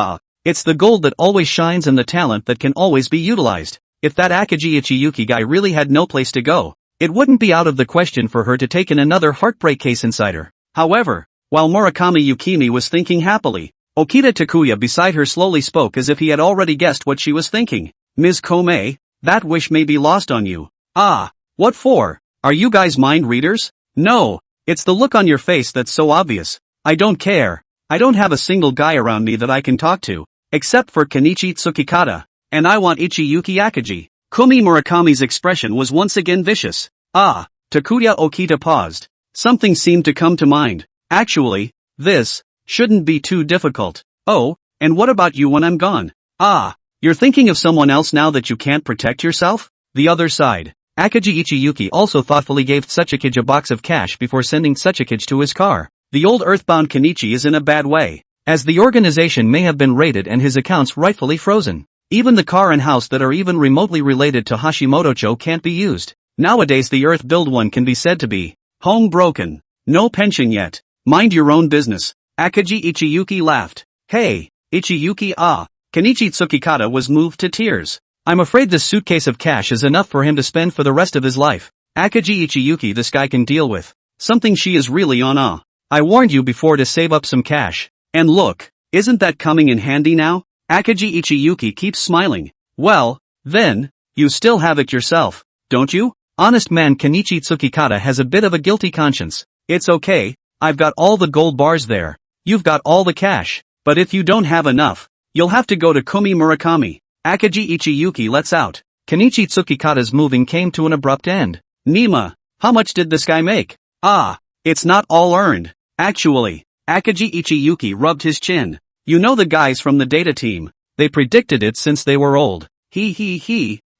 It's the gold that always shines and the talent that can always be utilized. If that Akagi Ichiyuki guy really had no place to go, it wouldn't be out of the question for her to take in another heartbreak case inside her. However, while Murakami Yukimi was thinking happily, Okita Takuya beside her slowly spoke as if he had already guessed what she was thinking. Ms. Komei, that wish may be lost on you. What for? Are you guys mind readers? No, it's the look on your face that's so obvious. I don't care. I don't have a single guy around me that I can talk to, except for Kenichi Tsukikata, and I want Ichiyuki Akagi. Kumi Murakami's expression was once again vicious. Takuya Okita paused. Something seemed to come to mind. Actually, this shouldn't be too difficult. Oh, and what about you when I'm gone? You're thinking of someone else now that you can't protect yourself? The other side. Akaji Ichiyuki also thoughtfully gave Tsuchikage a box of cash before sending Tsuchikage to his car. The old earthbound Kenichi is in a bad way, as the organization may have been raided and his accounts rightfully frozen. Even the car and house that are even remotely related to Hashimoto-cho can't be used. Nowadays the earth-build one can be said to be home broken. No pension yet. Mind your own business. Akaji Ichiyuki laughed. Hey, Ichiyuki Kenichi Tsukikata was moved to tears. I'm afraid this suitcase of cash is enough for him to spend for the rest of his life. Akaji Ichiyuki, this guy can deal with something she is really on. I warned you before to save up some cash. And look, isn't that coming in handy now? Akaji Ichiyuki keeps smiling. Well, then, you still have it yourself, don't you? Honest man Kenichi Tsukikata has a bit of a guilty conscience. It's okay, I've got all the gold bars there. You've got all the cash. But if you don't have enough, you'll have to go to Kumi Murakami. Akaji Ichiyuki lets out. Kenichi Tsukikata's moving came to an abrupt end. Nima, how much did this guy make? It's not all earned. Actually, Akaji Ichiyuki rubbed his chin. You know the guys from the data team. They predicted it since they were old.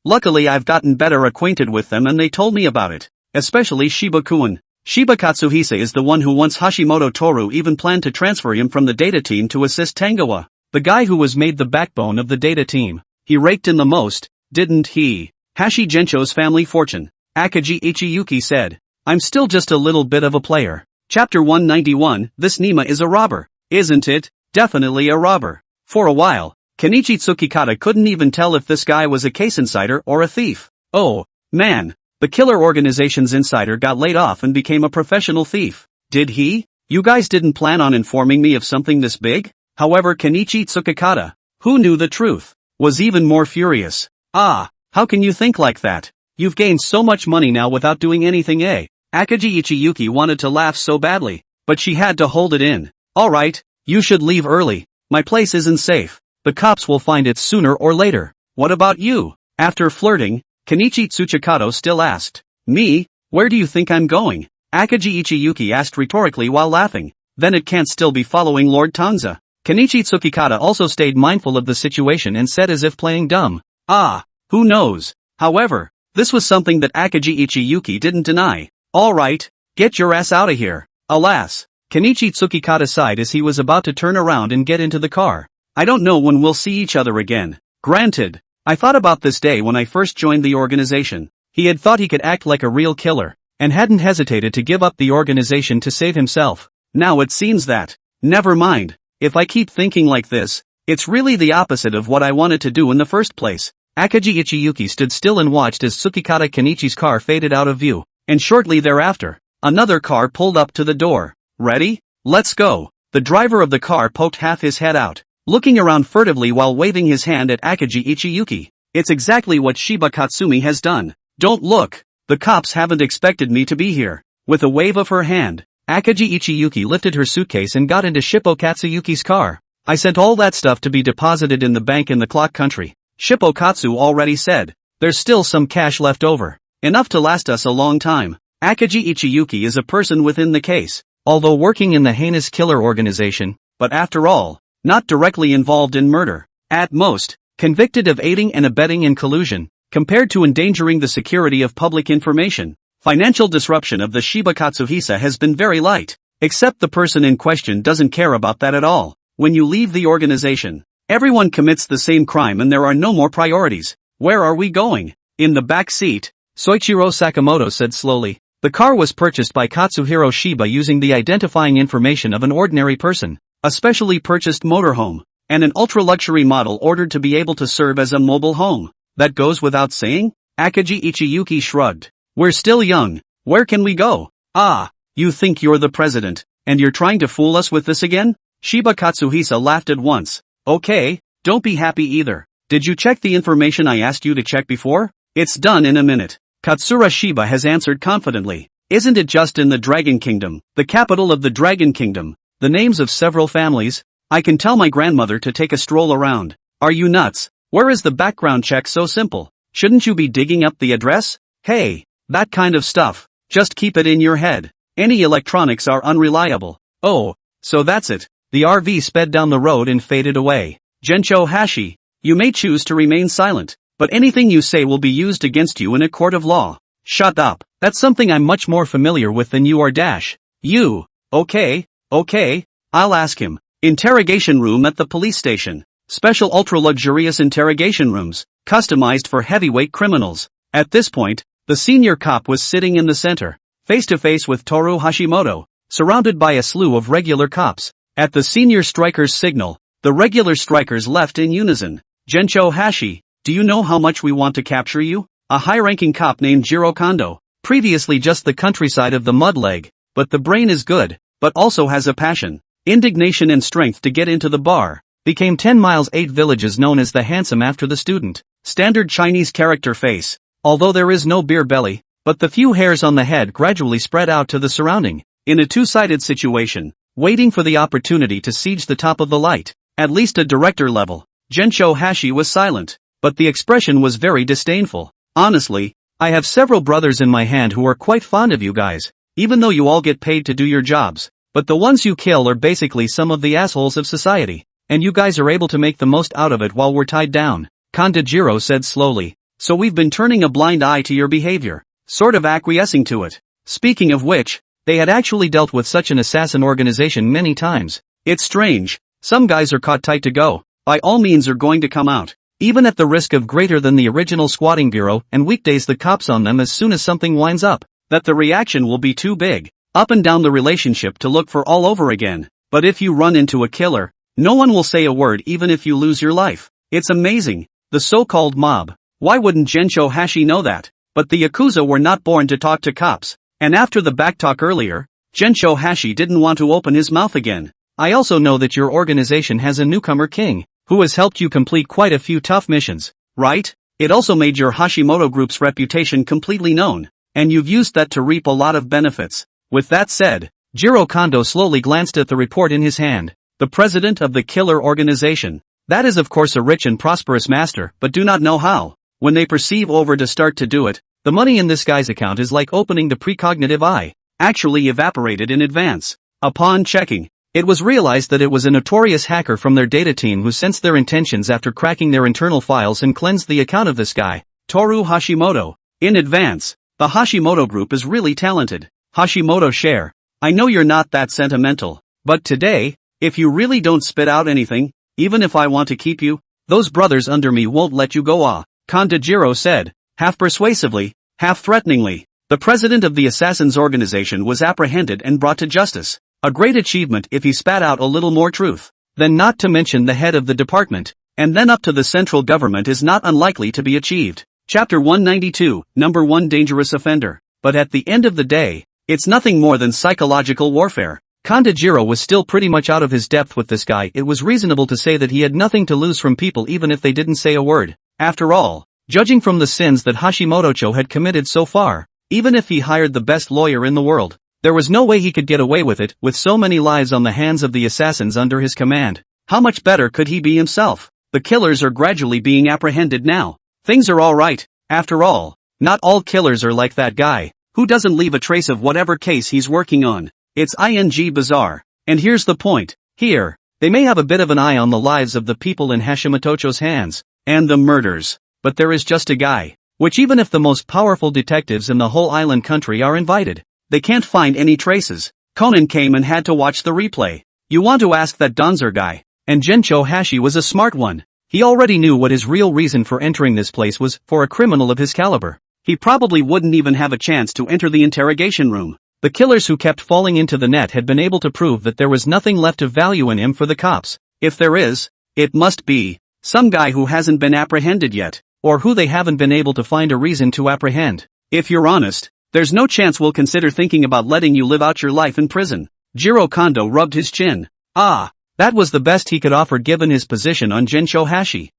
Luckily I've gotten better acquainted with them and they told me about it. Especially Shiba-kun. Shiba Katsuhisa is the one who once Hashimoto Toru even planned to transfer him from the data team to assist Tangoa, the guy who was made the backbone of the data team. He raked in the most, didn't he? Hashi Gencho's family fortune. Akaji Ichiyuki said. I'm still just a little bit of a player. Chapter 191, this Nima is a robber, isn't it? Definitely a robber. For a while, Kenichi Tsukikata couldn't even tell if this guy was a case insider or a thief. Oh, man. The killer organization's insider got laid off and became a professional thief. Did he? You guys didn't plan on informing me of something this big? However, Kenichi Tsukikata, who knew the truth, was even more furious. How can you think like that? You've gained so much money now without doing anything, eh? Akaji Ichiyuki wanted to laugh so badly, but she had to hold it in. Alright, you should leave early. My place isn't safe. The cops will find it sooner or later. What about you? After flirting, Kenichi Tsukikata still asked. Me? Where do you think I'm going? Akaji Ichiyuki asked rhetorically while laughing. Then it can't still be following Lord Tang Ze. Kenichi Tsukikata also stayed mindful of the situation and said as if playing dumb. Who knows? However, this was something that Akaji Ichiyuki didn't deny. Alright, get your ass out of here. Alas, Kenichi Tsukikata sighed as he was about to turn around and get into the car. I don't know when we'll see each other again. Granted, I thought about this day when I first joined the organization. He had thought he could act like a real killer, and hadn't hesitated to give up the organization to save himself. Now it seems that, never mind, if I keep thinking like this, it's really the opposite of what I wanted to do in the first place. Akaji Ichiyuki stood still and watched as Tsukikata Kenichi's car faded out of view, and shortly thereafter, another car pulled up to the door. Ready? Let's go. The driver of the car poked half his head out, looking around furtively while waving his hand at Akaji Ichiyuki. It's exactly what Shiba Katsumi has done. Don't look. The cops haven't expected me to be here. With a wave of her hand, Akaji Ichiyuki lifted her suitcase and got into Shippo Katsuyuki's car. I sent all that stuff to be deposited in the bank in the clock country. Shippo Katsu already said. There's still some cash left over. Enough to last us a long time. Akaji Ichiyuki is a person within the case, although working in the heinous killer organization, but after all, not directly involved in murder. At most, convicted of aiding and abetting in collusion, compared to endangering the security of public information. Financial disruption of the Shiba Katsuhisa has been very light, except the person in question doesn't care about that at all. When you leave the organization, everyone commits the same crime and there are no more priorities. Where are we going? In the back seat, Soichiro Sakamoto said slowly. The car was purchased by Katsuhiro Shiba using the identifying information of an ordinary person, a specially purchased motorhome, and an ultra-luxury model ordered to be able to serve as a mobile home. That goes without saying? Akaji Ichiyuki shrugged. We're still young. Where can we go? You think you're the president, and you're trying to fool us with this again? Shiba Katsuhisa laughed at once. Okay, don't be happy either. Did you check the information I asked you to check before? It's done in a minute. Katsura Shiba has answered confidently. Isn't it just in the Dragon Kingdom, the capital of the Dragon Kingdom? The names of several families? I can tell my grandmother to take a stroll around. Are you nuts? Where is the background check so simple? Shouldn't you be digging up the address? Hey, that kind of stuff. Just keep it in your head. Any electronics are unreliable. Oh, so that's it. The RV sped down the road and faded away. Gencho Hashi, you may choose to remain silent, but anything you say will be used against you in a court of law. Shut up. That's something I'm much more familiar with than you are dash. You. Okay, I'll ask him. Interrogation room at the police station. Special ultra-luxurious interrogation rooms, customized for heavyweight criminals. At this point, the senior cop was sitting in the center, face to face with Toru Hashimoto, surrounded by a slew of regular cops. At the senior striker's signal, the regular strikers left in unison. Gencho Hashi, do you know how much we want to capture you? A high-ranking cop named Jiro Kondo, previously just the countryside of the mud leg, but the brain is good, but also has a passion, indignation and strength to get into the bar. Became 10 miles 8 villages known as the handsome after the student. Standard Chinese character face, although there is no beer belly, but the few hairs on the head gradually spread out to the surrounding. In a two-sided situation, waiting for the opportunity to siege the top of the light, at least a director level. Gencho Hashi was silent, but the expression was very disdainful. Honestly, I have several brothers in my hand who are quite fond of you guys, even though you all get paid to do your jobs, but the ones you kill are basically some of the assholes of society, and you guys are able to make the most out of it while we're tied down. Kantajiro said slowly, so we've been turning a blind eye to your behavior, sort of acquiescing to it. Speaking of which, they had actually dealt with such an assassin organization many times. It's strange, some guys are caught tight to go, by all means are going to come out, even at the risk of greater than the original squatting bureau and weekdays the cops on them as soon as something winds up, that the reaction will be too big, up and down the relationship to look for all over again. But if you run into a killer, no one will say a word even if you lose your life. It's amazing, the so-called mob. Why wouldn't Gencho Hashi know that? But the Yakuza were not born to talk to cops, and after the backtalk earlier, Gencho Hashi didn't want to open his mouth again. I also know that your organization has a newcomer king, who has helped you complete quite a few tough missions, right? It also made your Hashimoto group's reputation completely known, and you've used that to reap a lot of benefits. With that said, Jiro Kondo slowly glanced at the report in his hand. The president of the killer organization. That is of course a rich and prosperous master, but do not know how. When they perceive over to start to do it, the money in this guy's account is like opening the precognitive eye, actually evaporated in advance. Upon checking, it was realized that it was a notorious hacker from their data team who sensed their intentions after cracking their internal files and cleansed the account of this guy, Toru Hashimoto. In advance, the Hashimoto group is really talented. Hashimoto share. I know you're not that sentimental, but today, if you really don't spit out anything, even if I want to keep you, those brothers under me won't let you go. Kantajiro said, half persuasively, half threateningly. The president of the assassins organization was apprehended and brought to justice. A great achievement if he spat out a little more truth. Then not to mention the head of the department, and then up to the central government is not unlikely to be achieved. Chapter 192, Number 1 Dangerous Offender. But at the end of the day, it's nothing more than psychological warfare. Kantajiro was still pretty much out of his depth with this guy. It was reasonable to say that he had nothing to lose from people even if they didn't say a word. After all, judging from the sins that Hashimoto-cho had committed so far, even if he hired the best lawyer in the world, there was no way he could get away with it with so many lives on the hands of the assassins under his command. How much better could he be himself? The killers are gradually being apprehended now. Things are alright. After all, not all killers are like that guy, who doesn't leave a trace of whatever case he's working on. It's bizarre. And here's the point. Here, they may have a bit of an eye on the lives of the people in Hashimoto-cho's hands, and the murders. But there is just a guy, which even if the most powerful detectives in the whole island country are invited, they can't find any traces. Conan came and had to watch the replay. You want to ask that Donzer guy. And Gencho Hashi was a smart one. He already knew what his real reason for entering this place was. For a criminal of his caliber, he probably wouldn't even have a chance to enter the interrogation room. The killers who kept falling into the net had been able to prove that there was nothing left of value in him for the cops. If there is, it must be some guy who hasn't been apprehended yet, or who they haven't been able to find a reason to apprehend. If you're honest, there's no chance we'll consider thinking about letting you live out your life in prison. Jiro Kondo rubbed his chin. That was the best he could offer given his position on Gencho Hashi.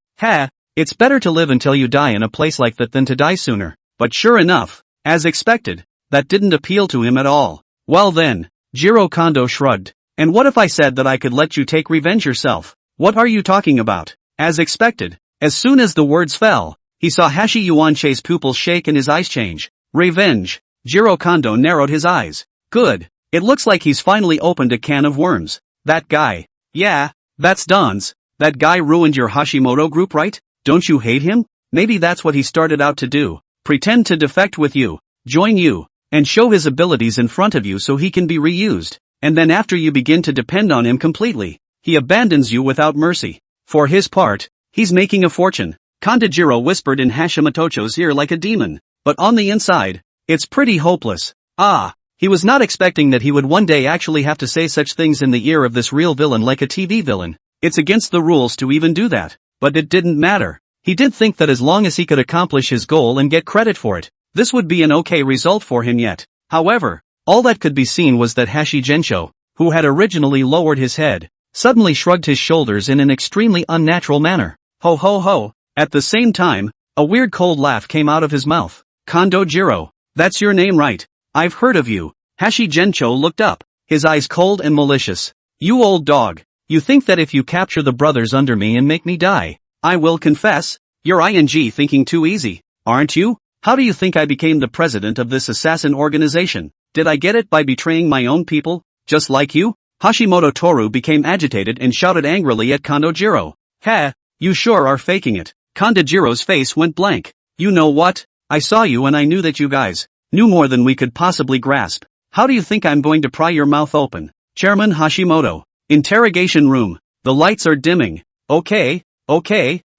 It's better to live until you die in a place like that than to die sooner. But sure enough, as expected, that didn't appeal to him at all. Well then, Jiro Kondo shrugged. And what if I said that I could let you take revenge yourself? What are you talking about? As expected, as soon as the words fell, he saw Hashi Yuanche's pupils shake and his eyes change. Revenge. Jiro Kondo narrowed his eyes. Good. It looks like he's finally opened a can of worms. That guy. Yeah, that's Don's. That guy ruined your Hashimoto group, right? Don't you hate him? Maybe that's what he started out to do. Pretend to defect with you. join you, and show his abilities in front of you so he can be reused, and then after you begin to depend on him completely, he abandons you without mercy. For his part, he's making a fortune, Kanjiro whispered in Hashimoto's ear like a demon, but on the inside, it's pretty hopeless. He was not expecting that he would one day actually have to say such things in the ear of this real villain like a TV villain. It's against the rules to even do that, but it didn't matter. He did think that as long as he could accomplish his goal and get credit for it, this would be an okay result for him yet. However, all that could be seen was that Hashimoto, who had originally lowered his head, suddenly shrugged his shoulders in an extremely unnatural manner. Ho ho ho. At the same time, a weird cold laugh came out of his mouth. Kanjiro, that's your name right? I've heard of you. Hashimoto looked up, his eyes cold and malicious. You old dog. You think that if you capture the brothers under me and make me die, I will confess? You're thinking too easy, aren't you? How do you think I became the president of this assassin organization? Did I get it by betraying my own people, just like you? Hashimoto Toru became agitated and shouted angrily at Kanjiro. Heh, you sure are faking it. Kanjiro's face went blank. You know what? I saw you and I knew that you guys knew more than we could possibly grasp. How do you think I'm going to pry your mouth open? Chairman Hashimoto. Interrogation room. The lights are dimming. Okay,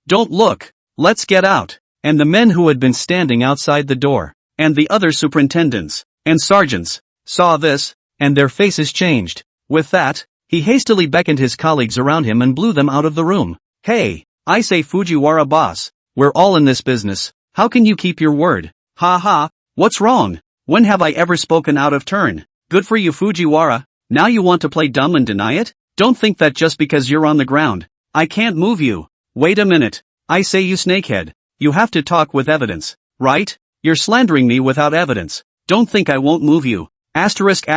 don't look. Let's get out. And the men who had been standing outside the door, and the other superintendents and sergeants, saw this, and their faces changed. With that, he hastily beckoned his colleagues around him and blew them out of the room. Hey, I say Fujiwara boss, we're all in this business. How can you keep your word? Ha ha, what's wrong? When have I ever spoken out of turn? Good for you Fujiwara, now you want to play dumb and deny it? Don't think that just because you're on the ground, I can't move you. Wait a minute, I say you snakehead, you have to talk with evidence, right? You're slandering me without evidence. Don't think I won't move you. Asterisk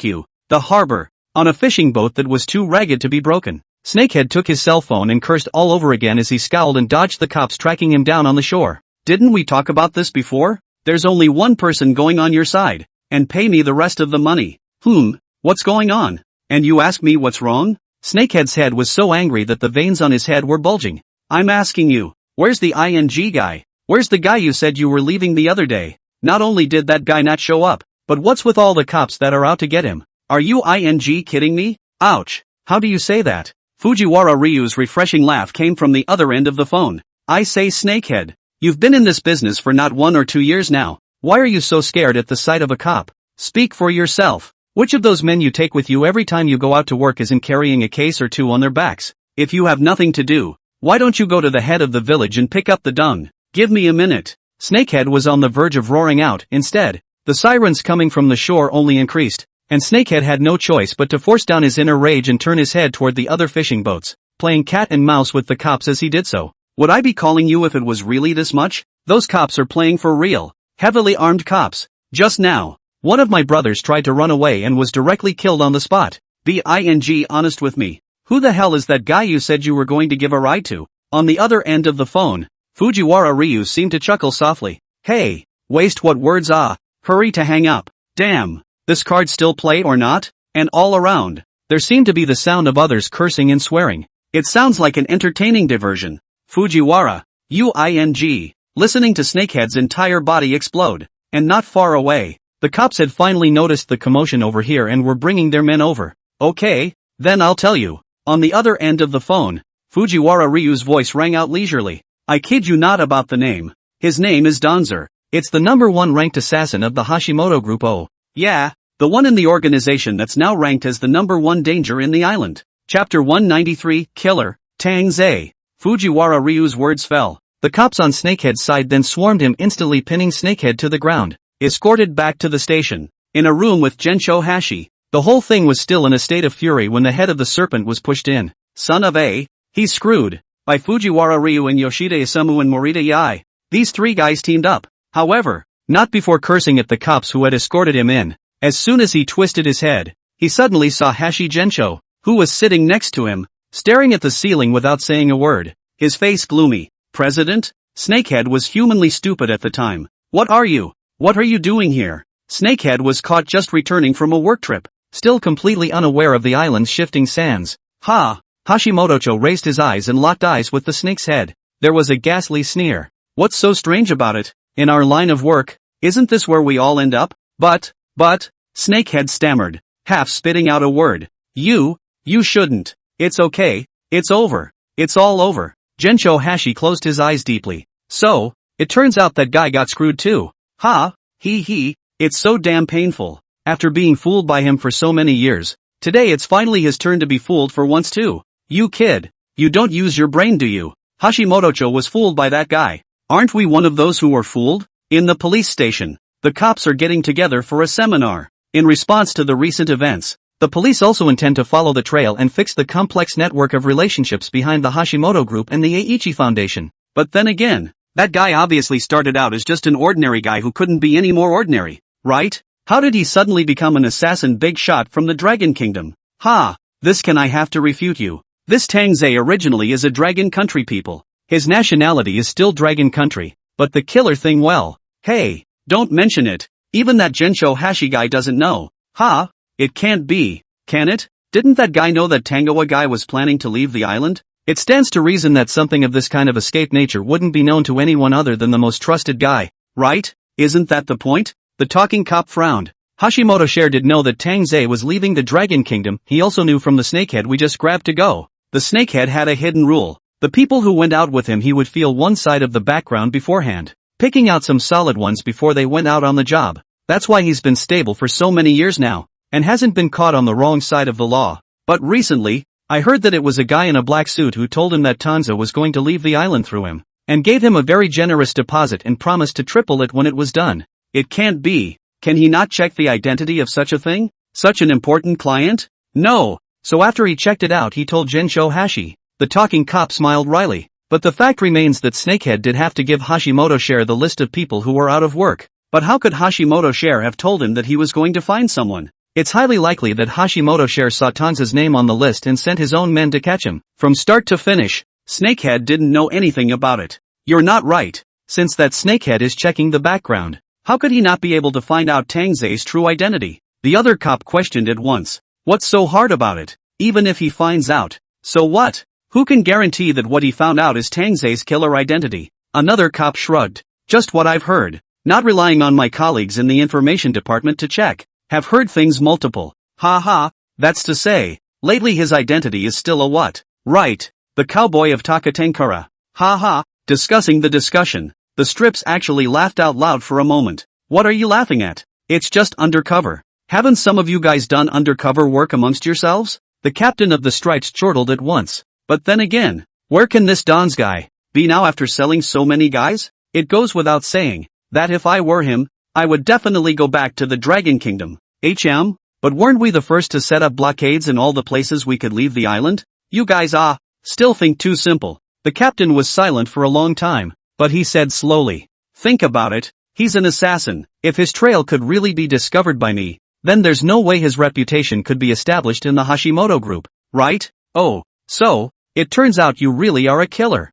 you. The harbor, on a fishing boat that was too ragged to be broken. Snakehead took his cell phone and cursed all over again as he scowled and dodged the cops tracking him down on the shore. Didn't we talk about this before? There's only one person going on your side, and pay me the rest of the money. What's going on? And you ask me what's wrong? Snakehead's head was so angry that the veins on his head were bulging. I'm asking you, where's the ING guy? Where's the guy you said you were leaving the other day? Not only did that guy not show up, but what's with all the cops that are out to get him? Are you kidding me? Ouch. How do you say that? Fujiwara Ryu's refreshing laugh came from the other end of the phone. I say Snakehead, you've been in this business for not 1 or 2 years now. Why are you so scared at the sight of a cop? Speak for yourself. Which of those men you take with you every time you go out to work isn't carrying a case or 2 on their backs? If you have nothing to do, why don't you go to the head of the village and pick up the dung? Give me a minute. Snakehead was on the verge of roaring out. Instead, the sirens coming from the shore only increased, and Snakehead had no choice but to force down his inner rage and turn his head toward the other fishing boats, playing cat and mouse with the cops as he did so. Would I be calling you if it was really this much? Those cops are playing for real. Heavily armed cops. Just now, one of my brothers tried to run away and was directly killed on the spot. Be honest with me. Who the hell is that guy you said you were going to give a ride to? On the other end of the phone, Fujiwara Ryu seemed to chuckle softly. Hey, waste what words hurry to hang up. Damn, this card still play or not? And all around, there seemed to be the sound of others cursing and swearing. It sounds like an entertaining diversion. Fujiwara, listening to Snakehead's entire body explode. And not far away, the cops had finally noticed the commotion over here and were bringing their men over. Okay, then I'll tell you. On the other end of the phone, Fujiwara Ryu's voice rang out leisurely. I kid you not about the name. His name is Danzer. It's the #1 ranked assassin of the Hashimoto group. Oh, yeah, the one in the organization that's now ranked as the #1 danger in the island. Chapter 193, Killer, Tang Ze. Fujiwara Ryu's words fell. The cops on Snakehead's side then swarmed him, instantly pinning Snakehead to the ground. Escorted back to the station. In a room with Gensho Hashi. The whole thing was still in a state of fury when the head of the serpent was pushed in. Son of a, he's screwed. By Fujiwara Ryu and Yoshida Isamu and Morita Yai. These 3 guys teamed up. However, not before cursing at the cops who had escorted him in. As soon as he twisted his head, he suddenly saw Hashi Gensho, who was sitting next to him, staring at the ceiling without saying a word. His face gloomy. President? Snakehead was humanly stupid at the time. What are you? What are you doing here? Snakehead was caught just returning from a work trip, still completely unaware of the island's shifting sands. Ha! Hashimoto raised his eyes and locked eyes with the snake's head. There was a ghastly sneer. What's so strange about it? In our line of work, Isn't this where we all end up? But, Snakehead stammered, half spitting out a word. You shouldn't. It's okay, it's over. It's all over. Gensho Hashi closed his eyes deeply. So, it turns out that guy got screwed too. Ha, it's so damn painful. After being fooled by him for so many years, today it's finally his turn to be fooled for once too. You kid, you don't use your brain do you? Hashimoto-cho was fooled by that guy. Aren't we one of those who were fooled? In the police station, the cops are getting together for a seminar. In response to the recent events, the police also intend to follow the trail and fix the complex network of relationships behind the Hashimoto Group and the Eiichi Foundation. But then again, that guy obviously started out as just an ordinary guy who couldn't be any more ordinary, right? How did he suddenly become an assassin big shot from the Dragon Kingdom? This can I have to refute you. This Tang Ze originally is a Dragon Country people. His nationality is still Dragon Country, but the killer thing well, hey, don't mention it. Even that Gensho Hashi guy doesn't know. It can't be, can it? Didn't that guy know that Tangoa guy was planning to leave the island? It stands to reason that something of this kind of escape nature wouldn't be known to anyone other than the most trusted guy, right? Isn't that the point? The talking cop frowned. Hashimoto did know that Tang Ze was leaving the Dragon Kingdom. He also knew from the snakehead we just grabbed to go. The snakehead had a hidden rule. The people who went out with him he would feel one side of the background beforehand, picking out some solid ones before they went out on the job. That's why he's been stable for so many years now, and hasn't been caught on the wrong side of the law. But recently, I heard that it was a guy in a black suit who told him that Tang Ze was going to leave the island through him, and gave him a very generous deposit and promised to triple it when it was done. It can't be. Can he not check the identity of such a thing? Such an important client? No. So after he checked it out he told Gensho Hashi. The talking cop smiled wryly. But the fact remains that Snakehead did have to give Hashimoto the list of people who were out of work. But how could Hashimoto have told him that he was going to find someone? It's highly likely that Hashimoto saw Tang Ze's name on the list and sent his own men to catch him. From start to finish, Snakehead didn't know anything about it. You're not right. Since that Snakehead is checking the background, how could he not be able to find out Tang Ze's true identity? The other cop questioned at once. What's so hard about it? Even if he finds out, so what? Who can guarantee that what he found out is Tang Ze's killer identity? Another cop shrugged. Just what I've heard. Not relying on my colleagues in the information department to check. Have heard things multiple. That's to say, lately his identity is still a what? Right. The cowboy of Takatenkara. Discussing the discussion. The strips actually laughed out loud for a moment. What are you laughing at? It's just undercover. Haven't some of you guys done undercover work amongst yourselves? The captain of the stripes chortled at once. But then again, where can this Don's guy be now after selling so many guys? It goes without saying that if I were him, I would definitely go back to the Dragon Kingdom. But weren't we the first to set up blockades in all the places we could leave the island? You guys still think too simple. The captain was silent for a long time, but he said slowly. Think about it, he's an assassin. If his trail could really be discovered by me, then there's no way his reputation could be established in the Hashimoto group, right? Oh, so, it turns out you really are a killer.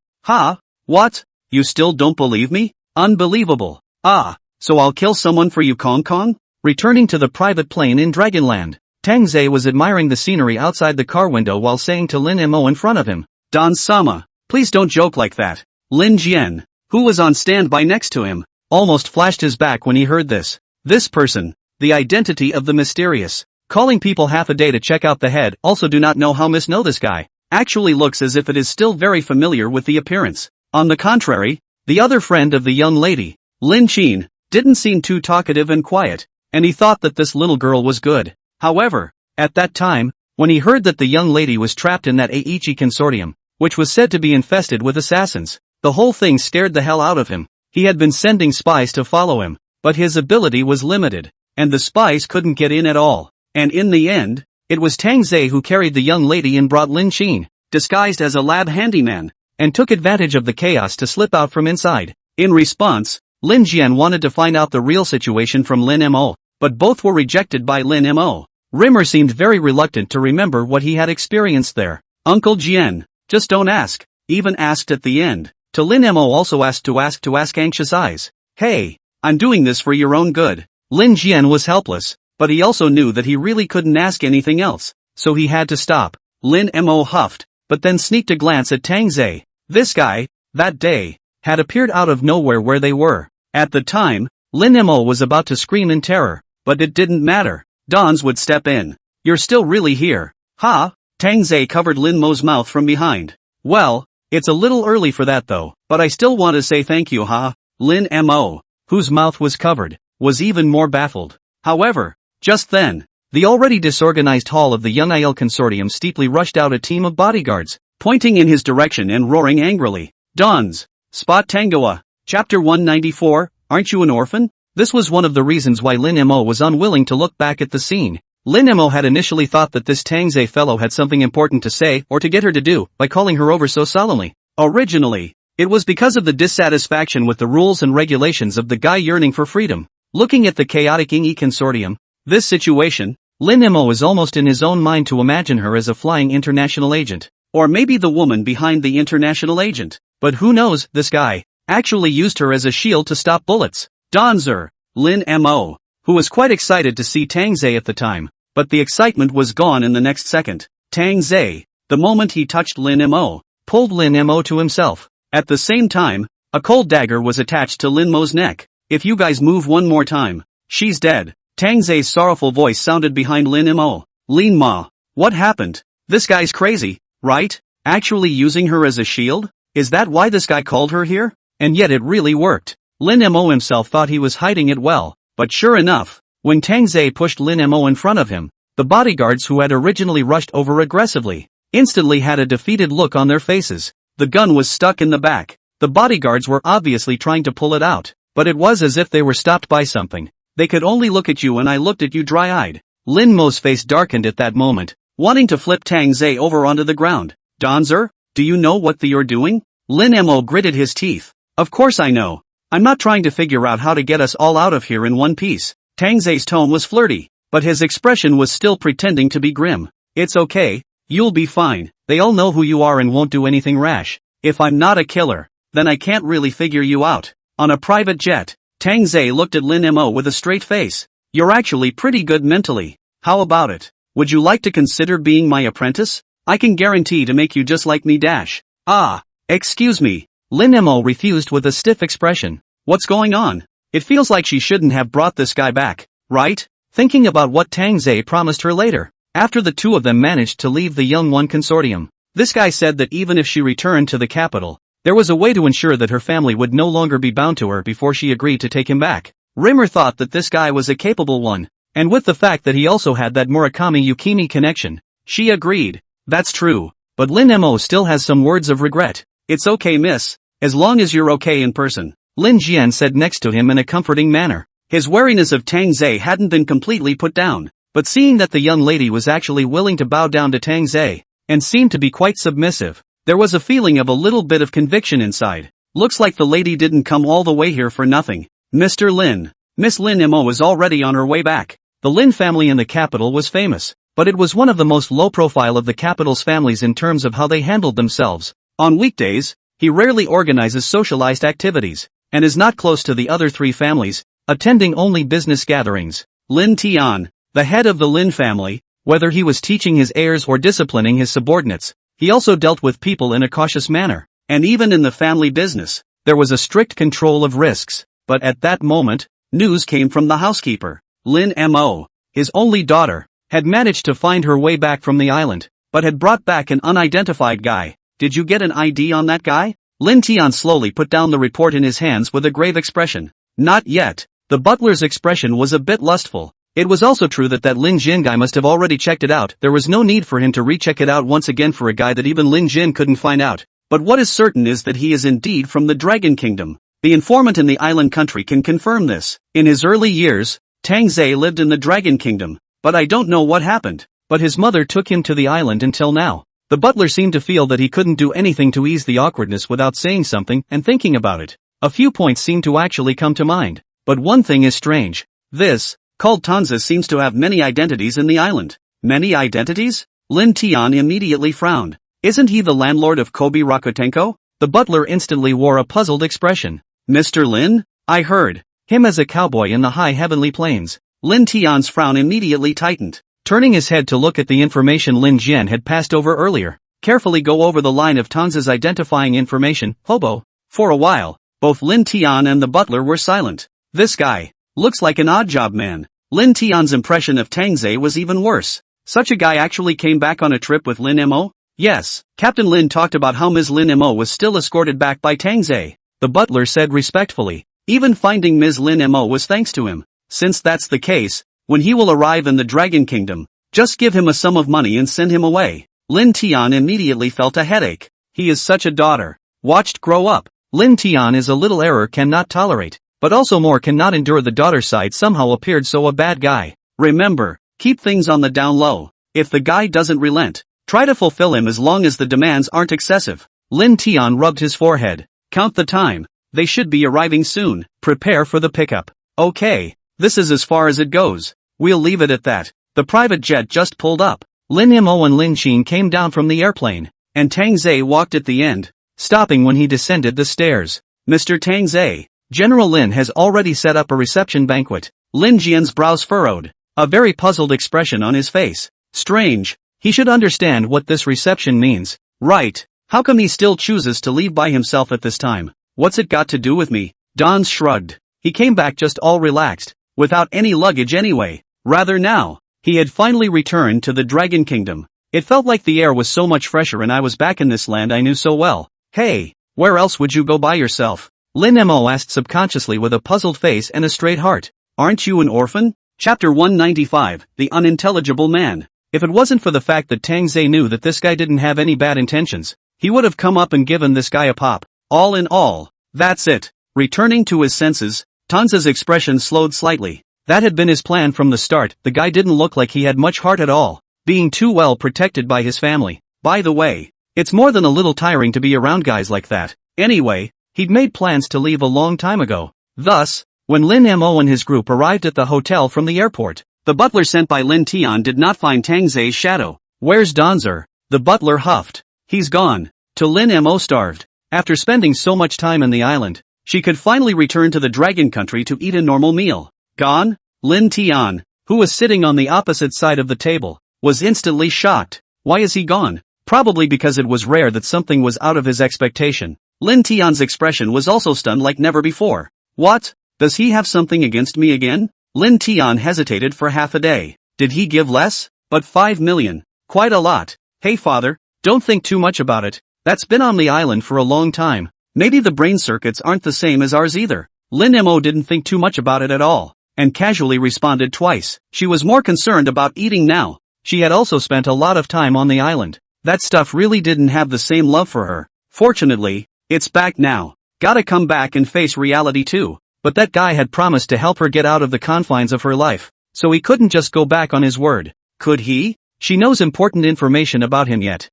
What? You still don't believe me? Unbelievable. So I'll kill someone for you Kong? Returning to the private plane in Dragonland, Tang Ze was admiring the scenery outside the car window while saying to Lin Mo in front of him, Don-sama, please don't joke like that. Lin Jian, who was on standby next to him, almost flashed his back when he heard this. This person, the identity of the mysterious, calling people half a day to check out the head, also do not know how know this guy, actually looks as if it is still very familiar with the appearance. On the contrary, the other friend of the young lady, Lin Qin, didn't seem too talkative and quiet, and he thought that this little girl was good. However, at that time, when he heard that the young lady was trapped in that Eiichi consortium, which was said to be infested with assassins, the whole thing scared the hell out of him. He had been sending spies to follow him, but his ability was limited, and the spies couldn't get in at all. And in the end, it was Tang Ze who carried the young lady and brought Lin Qin, disguised as a lab handyman, and took advantage of the chaos to slip out from inside. In response, Lin Jian wanted to find out the real situation from Lin Mo, but both were rejected by Lin Mo. Rimmer seemed very reluctant to remember what he had experienced there. Uncle Jian, just don't ask, even asked at the end. To Lin Mo also asked to ask anxious eyes. Hey, I'm doing this for your own good. Lin Jian was helpless, but he also knew that he really couldn't ask anything else, so he had to stop. Lin Mo huffed, but then sneaked a glance at Tang Ze. This guy, that day, had appeared out of nowhere where they were. At the time, Lin Mo was about to scream in terror, but it didn't matter. Dons would step in. You're still really here, huh? Tang Ze covered Lin Mo's mouth from behind. Well, it's a little early for that though, but I still want to say thank you, huh? Lin Mo, whose mouth was covered, was even more baffled. However, just then, the already disorganized hall of the Young Il Consortium steeply rushed out a team of bodyguards, pointing in his direction and roaring angrily. Dons! Spot Tangoa! Chapter 194, Aren't you an orphan? This was one of the reasons why Lin Mo was unwilling to look back at the scene. Lin Mo had initially thought that this Tang Ze fellow had something important to say or to get her to do by calling her over so solemnly. Originally, it was because of the dissatisfaction with the rules and regulations of the guy yearning for freedom. Looking at the chaotic Young Il Consortium, this situation, Lin Mo is almost in his own mind to imagine her as a flying international agent. Or maybe the woman behind the international agent. But who knows, this guy actually used her as a shield to stop bullets. Donzer, Lin Mo, who was quite excited to see Tang Ze at the time, but the excitement was gone in the next second. Tang Ze, the moment he touched Lin Mo, pulled Lin Mo to himself. At the same time, a cold dagger was attached to Lin Mo's neck. If you guys move one more time, she's dead. Tang Ze's sorrowful voice sounded behind Lin Mo. Lin Ma, what happened? This guy's crazy, right? Actually using her as a shield? Is that why this guy called her here? And yet it really worked. Lin Mo himself thought he was hiding it well, but sure enough, when Tang Ze pushed Lin Mo in front of him, the bodyguards who had originally rushed over aggressively, instantly had a defeated look on their faces. The gun was stuck in the back. The bodyguards were obviously trying to pull it out, but it was as if they were stopped by something. They could only look at you and I looked at you dry-eyed. Lin Mo's face darkened at that moment, wanting to flip Tang Ze over onto the ground. Donzer, do you know what you're doing? Lin Mo gritted his teeth. Of course I know. I'm not trying to figure out how to get us all out of here in one piece. Tang Ze's tone was flirty, but his expression was still pretending to be grim. It's okay, you'll be fine. They all know who you are and won't do anything rash. If I'm not a killer, then I can't really figure you out. On a private jet, Tang Ze looked at Lin Mo with a straight face. You're actually pretty good mentally. How about it? Would you like to consider being my apprentice? I can guarantee to make you just like me dash. Ah, excuse me. Lin Mo refused with a stiff expression. What's going on? It feels like she shouldn't have brought this guy back, right? Thinking about what Tang Ze promised her later, after the two of them managed to leave the Young One Consortium. This guy said that even if she returned to the capital, there was a way to ensure that her family would no longer be bound to her before she agreed to take him back. Rimmer thought that this guy was a capable one, and with the fact that he also had that Murakami Yukimi connection, she agreed. That's true, but Lin Mo still has some words of regret. It's okay miss, as long as you're okay in person, Lin Jian said next to him in a comforting manner. His wariness of Tang Ze hadn't been completely put down, but seeing that the young lady was actually willing to bow down to Tang Ze, and seemed to be quite submissive, there was a feeling of a little bit of conviction inside. Looks like the lady didn't come all the way here for nothing. Mr. Lin. Miss Lin Mo was already on her way back. The Lin family in the capital was famous, but it was one of the most low-profile of the capital's families in terms of how they handled themselves. On weekdays, he rarely organizes socialized activities, and is not close to the other three families, attending only business gatherings. Lin Tian, the head of the Lin family, whether he was teaching his heirs or disciplining his subordinates, he also dealt with people in a cautious manner, and even in the family business, there was a strict control of risks. But at that moment, news came from the housekeeper. Lin Mo, his only daughter, had managed to find her way back from the island, but had brought back an unidentified guy. Did you get an ID on that guy? Lin Tian slowly put down the report in his hands with a grave expression. Not yet. The butler's expression was a bit lustful. It was also true that Lin Jin guy must have already checked it out. There was no need for him to recheck it out once again for a guy that even Lin Jin couldn't find out. But what is certain is that he is indeed from the Dragon Kingdom. The informant in the island country can confirm this. In his early years, Tang Ze lived in the Dragon Kingdom, but I don't know what happened. But his mother took him to the island until now. The butler seemed to feel that he couldn't do anything to ease the awkwardness without saying something and thinking about it. A few points seemed to actually come to mind. But one thing is strange. This, called Tang Ze, seems to have many identities in the island. Many identities? Lin Tian immediately frowned. Isn't he the landlord of Kobe Rakutenko? The butler instantly wore a puzzled expression. Mr. Lin? I heard him as a cowboy in the high heavenly plains. Lin Tian's frown immediately tightened. Turning his head to look at the information Lin Jian had passed over earlier, carefully go over the line of Tang Ze's identifying information, hobo. For a while, both Lin Tian and the butler were silent. This guy looks like an odd-job man. Lin Tian's impression of Tang Ze was even worse. Such a guy actually came back on a trip with Lin Mo? Yes, Captain Lin talked about how Ms. Lin Mo was still escorted back by Tang Ze. The butler said respectfully. Even finding Ms. Lin Mo was thanks to him. Since that's the case, when he will arrive in the Dragon Kingdom, just give him a sum of money and send him away. Lin Tian immediately felt a headache. He is such a daughter. Watched grow up. Lin Tian is a little error cannot tolerate, but also more cannot endure. The daughter side somehow appeared so a bad guy. Remember, keep things on the down low. If the guy doesn't relent, try to fulfill him as long as the demands aren't excessive. Lin Tian rubbed his forehead. Count the time. They should be arriving soon. Prepare for the pickup. Okay, this is as far as it goes. We'll leave it at that. The private jet just pulled up. Lin Mo and Lin Qin came down from the airplane, and Tang Ze walked at the end, stopping when he descended the stairs. Mr. Tang Ze, General Lin has already set up a reception banquet. Lin Jian's brows furrowed, a very puzzled expression on his face. Strange, he should understand what this reception means. Right, how come he still chooses to leave by himself at this time? What's it got to do with me? Don shrugged. He came back just all relaxed, without any luggage anyway. Rather now, he had finally returned to the Dragon Kingdom. It felt like the air was so much fresher and I was back in this land I knew so well. Hey, where else would you go by yourself? Lin Mo asked subconsciously with a puzzled face and a straight heart. Aren't you an orphan? Chapter 195, The Unintelligible Man. If it wasn't for the fact that Tang Ze knew that this guy didn't have any bad intentions, he would have come up and given this guy a pop. All in all, that's it. Returning to his senses, Tang Ze's expression slowed slightly. That had been his plan from the start. The guy didn't look like he had much heart at all, being too well protected by his family. By the way, it's more than a little tiring to be around guys like that. Anyway, he'd made plans to leave a long time ago. Thus, when Lin Mo and his group arrived at the hotel from the airport, the butler sent by Lin Tian did not find Tang Ze's shadow. Where's Donzer? The butler huffed. He's gone. To Lin Mo starved. After spending so much time in the island, she could finally return to the Dragon Country to eat a normal meal. Gone? Lin Tian, who was sitting on the opposite side of the table, was instantly shocked. Why is he gone? Probably because it was rare that something was out of his expectation. Lin Tian's expression was also stunned like never before. What? Does he have something against me again? Lin Tian hesitated for half a day. Did he give less? But 5 million. Quite a lot. Hey father, don't think too much about it. That's been on the island for a long time. Maybe the brain circuits aren't the same as ours either. Lin Mo didn't think too much about it at all, and casually responded twice. She was more concerned about eating now. She had also spent a lot of time on the island. That stuff really didn't have the same love for her. Fortunately, it's back now. Gotta come back and face reality too. But that guy had promised to help her get out of the confines of her life, so he couldn't just go back on his word. Could he? She knows important information about him yet.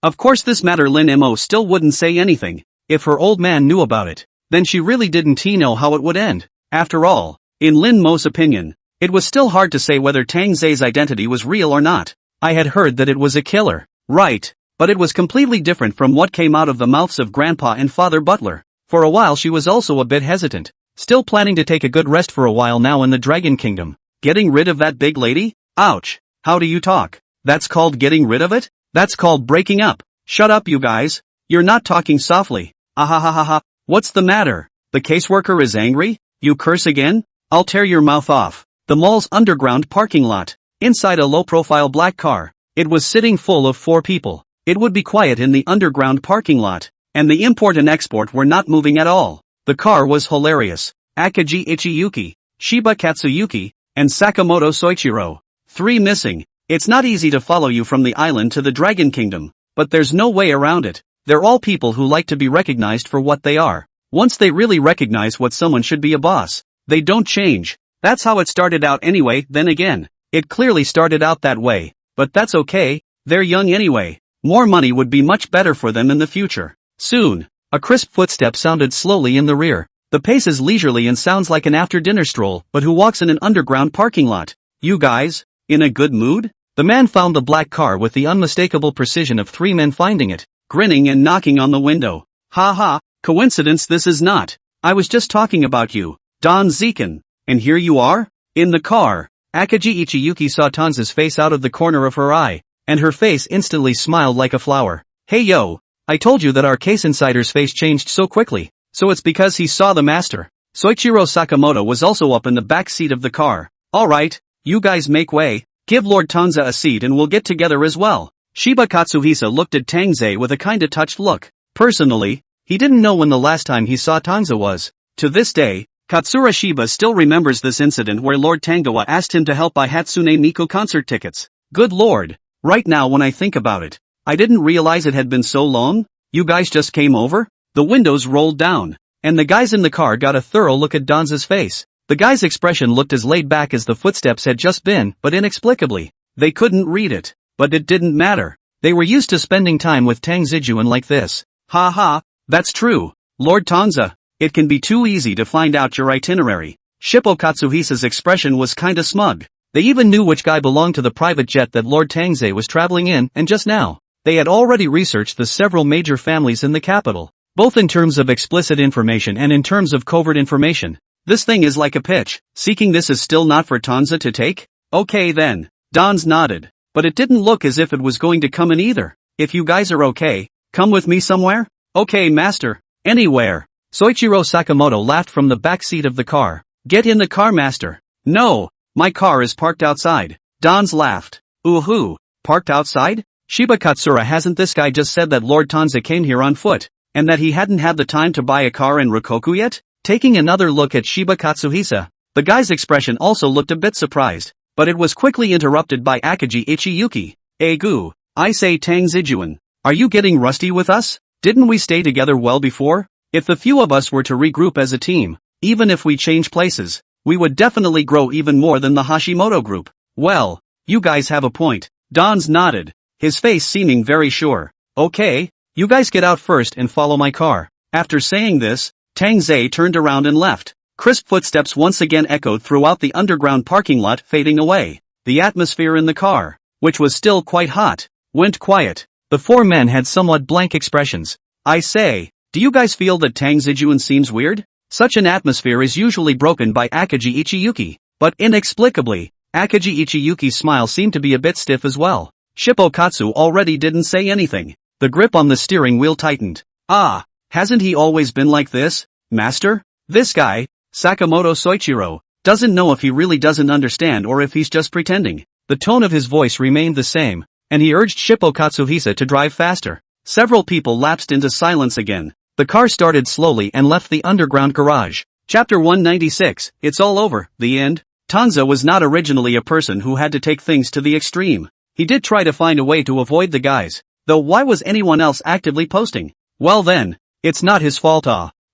Of course this matter Lin Mo still wouldn't say anything. If her old man knew about it, then she really didn't know how it would end. After all, in Lin Mo's opinion, it was still hard to say whether Tang Ze's identity was real or not. I had heard that it was a killer. Right, but it was completely different from what came out of the mouths of Grandpa and Father Butler. For a while she was also a bit hesitant, still planning to take a good rest for a while now in the Dragon Kingdom. Getting rid of that big lady? Ouch. How do you talk? That's called getting rid of it? That's called breaking up. Shut up you guys. You're not talking softly. Ahahaha. What's the matter? The caseworker is angry? You curse again? I'll tear your mouth off. The mall's underground parking lot. Inside a low-profile black car. It was sitting full of 4 people. It would be quiet in the underground parking lot, and the import and export were not moving at all. The car was hilarious. Akagi Ichiyuki, Shiba Katsuyuki, and Sakamoto Soichiro. 3 missing. It's not easy to follow you from the island to the Dragon Kingdom, but there's no way around it. They're all people who like to be recognized for what they are. Once they really recognize what someone should be a boss, they don't change. That's how it started out anyway. Then again, it clearly started out that way, but that's okay, they're young anyway. More money would be much better for them in the future. Soon, a crisp footstep sounded slowly in the rear. The pace is leisurely and sounds like an after-dinner stroll, but who walks in an underground parking lot? You guys, in a good mood? The man found the black car with the unmistakable precision of 3 men finding it, grinning and knocking on the window. Ha ha, coincidence this is not. I was just talking about you, Don Zekin, and here you are? In the car. Akagi Ichiyuki saw Tanza's face out of the corner of her eye, and her face instantly smiled like a flower. Hey yo, I told you that our case insider's face changed so quickly, so it's because he saw the master. Soichiro Sakamoto was also up in the back seat of the car. Alright, you guys make way, give Lord Tang Ze a seat and we'll get together as well. Shiba Katsuhisa looked at Tang Ze with a kinda touched look. Personally, he didn't know when the last time he saw Tang Ze was. To this day, Katsura Shiba still remembers this incident where Lord Tangoa asked him to help buy Hatsune Miku concert tickets. Good lord, right now when I think about it, I didn't realize it had been so long. You guys just came over? The windows rolled down, and the guys in the car got a thorough look at Danza's face. The guy's expression looked as laid back as the footsteps had just been, but inexplicably, they couldn't read it. But it didn't matter. They were used to spending time with Tang Zijuan like this. Ha ha, that's true, Lord Tang Ze. It can be too easy to find out your itinerary. Shippo Katsuhisa's expression was kinda smug. They even knew which guy belonged to the private jet that Lord Tang Ze was traveling in, and just now, they had already researched the several major families in the capital, both in terms of explicit information and in terms of covert information. This thing is like a pitch. Seeking this is still not for Tang Ze to take? Okay then. Dans nodded. But it didn't look as if it was going to come in either. If you guys are okay, come with me somewhere? Okay master. Anywhere. Soichiro Sakamoto laughed from the back seat of the car. Get in the car master. No, my car is parked outside. Dans laughed. Ooh-hoo, parked outside? Shiba Katsura, hasn't this guy just said that Lord Tang Ze came here on foot, and that he hadn't had the time to buy a car in Rikoku yet? Taking another look at Shiba Katsuhisa, the guy's expression also looked a bit surprised, but it was quickly interrupted by Akagi Ichiyuki. Egu, I say Tang Zijuan, are you getting rusty with us? Didn't we stay together well before? If the few of us were to regroup as a team, even if we change places, we would definitely grow even more than the Hashimoto group. Well, you guys have a point. Dans nodded, his face seeming very sure. Okay, you guys get out first and follow my car. After saying this, Tang Ze turned around and left. Crisp footsteps once again echoed throughout the underground parking lot, fading away. The atmosphere in the car, which was still quite hot, went quiet. The four men had somewhat blank expressions. I say, do you guys feel that Tang Zijuan seems weird? Such an atmosphere is usually broken by Akagi Ichiyuki, but inexplicably, Akagi Ichiyuki's smile seemed to be a bit stiff as well. Shippo Katsu already didn't say anything. The grip on the steering wheel tightened. Ah, hasn't he always been like this, master? This guy, Sakamoto Soichiro, doesn't know if he really doesn't understand or if he's just pretending. The tone of his voice remained the same, and he urged Shippo Katsuhisa to drive faster. Several people lapsed into silence again. The car started slowly and left the underground garage. Chapter 196, It's All Over, the End. Tang Ze was not originally a person who had to take things to the extreme. He did try to find a way to avoid the guys, though why was anyone else actively posting? Well then, it's not his fault.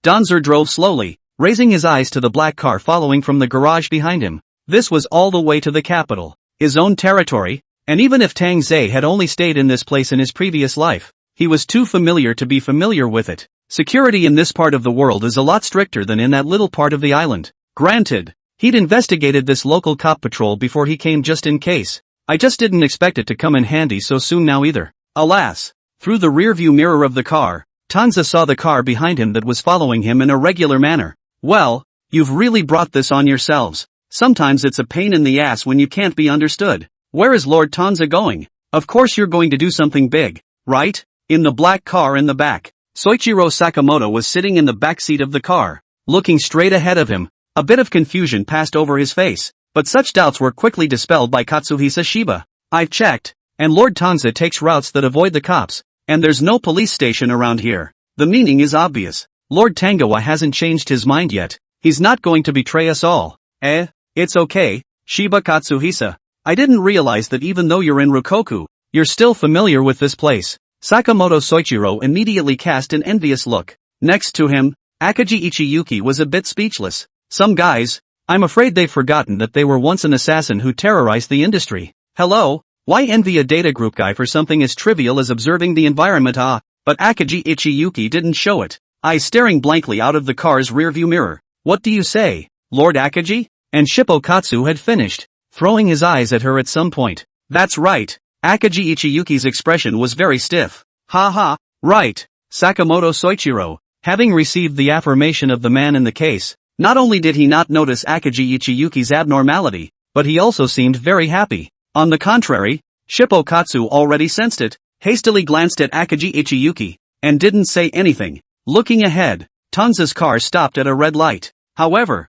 Tang Ze drove slowly, raising his eyes to the black car following from the garage behind him. This was all the way to the capital, his own territory, and even if Tang Ze had only stayed in this place in his previous life, he was too familiar to be familiar with it. Security in this part of the world is a lot stricter than in that little part of the island. Granted, he'd investigated this local cop patrol before he came just in case. I just didn't expect it to come in handy so soon now either. Alas, through the rearview mirror of the car, Tang Ze saw the car behind him that was following him in a regular manner. Well, you've really brought this on yourselves. Sometimes it's a pain in the ass when you can't be understood. Where is Lord Tang Ze going? Of course you're going to do something big, right? In the black car in the back. Soichiro Sakamoto was sitting in the back seat of the car, looking straight ahead of him. A bit of confusion passed over his face, but such doubts were quickly dispelled by Katsuhisa Shiba. I've checked, and Lord Tang Ze takes routes that avoid the cops, and there's no police station around here. The meaning is obvious. Lord Tangoa hasn't changed his mind yet. He's not going to betray us all. It's okay, Shiba Katsuhisa. I didn't realize that even though you're in Rikoku, you're still familiar with this place. Sakamoto Soichiro immediately cast an envious look. Next to him, Akagi Ichiyuki was a bit speechless. Some guys, I'm afraid they've forgotten that they were once an assassin who terrorized the industry. Hello, why envy a data group guy for something as trivial as observing the environment? But Akagi Ichiyuki didn't show it. Eyes staring blankly out of the car's rearview mirror. What do you say, Lord Akagi? And Shippo Katsu had finished, throwing his eyes at her at some point. That's right. Akagi Ichiyuki's expression was very stiff. Ha ha, right, Sakamoto Soichiro. Having received the affirmation of the man in the case, not only did he not notice Akagi Ichiyuki's abnormality, but he also seemed very happy. On the contrary, Shippo Katsu already sensed it, hastily glanced at Akagi Ichiyuki, and didn't say anything. Looking ahead, Tang Ze's car stopped at a red light. However,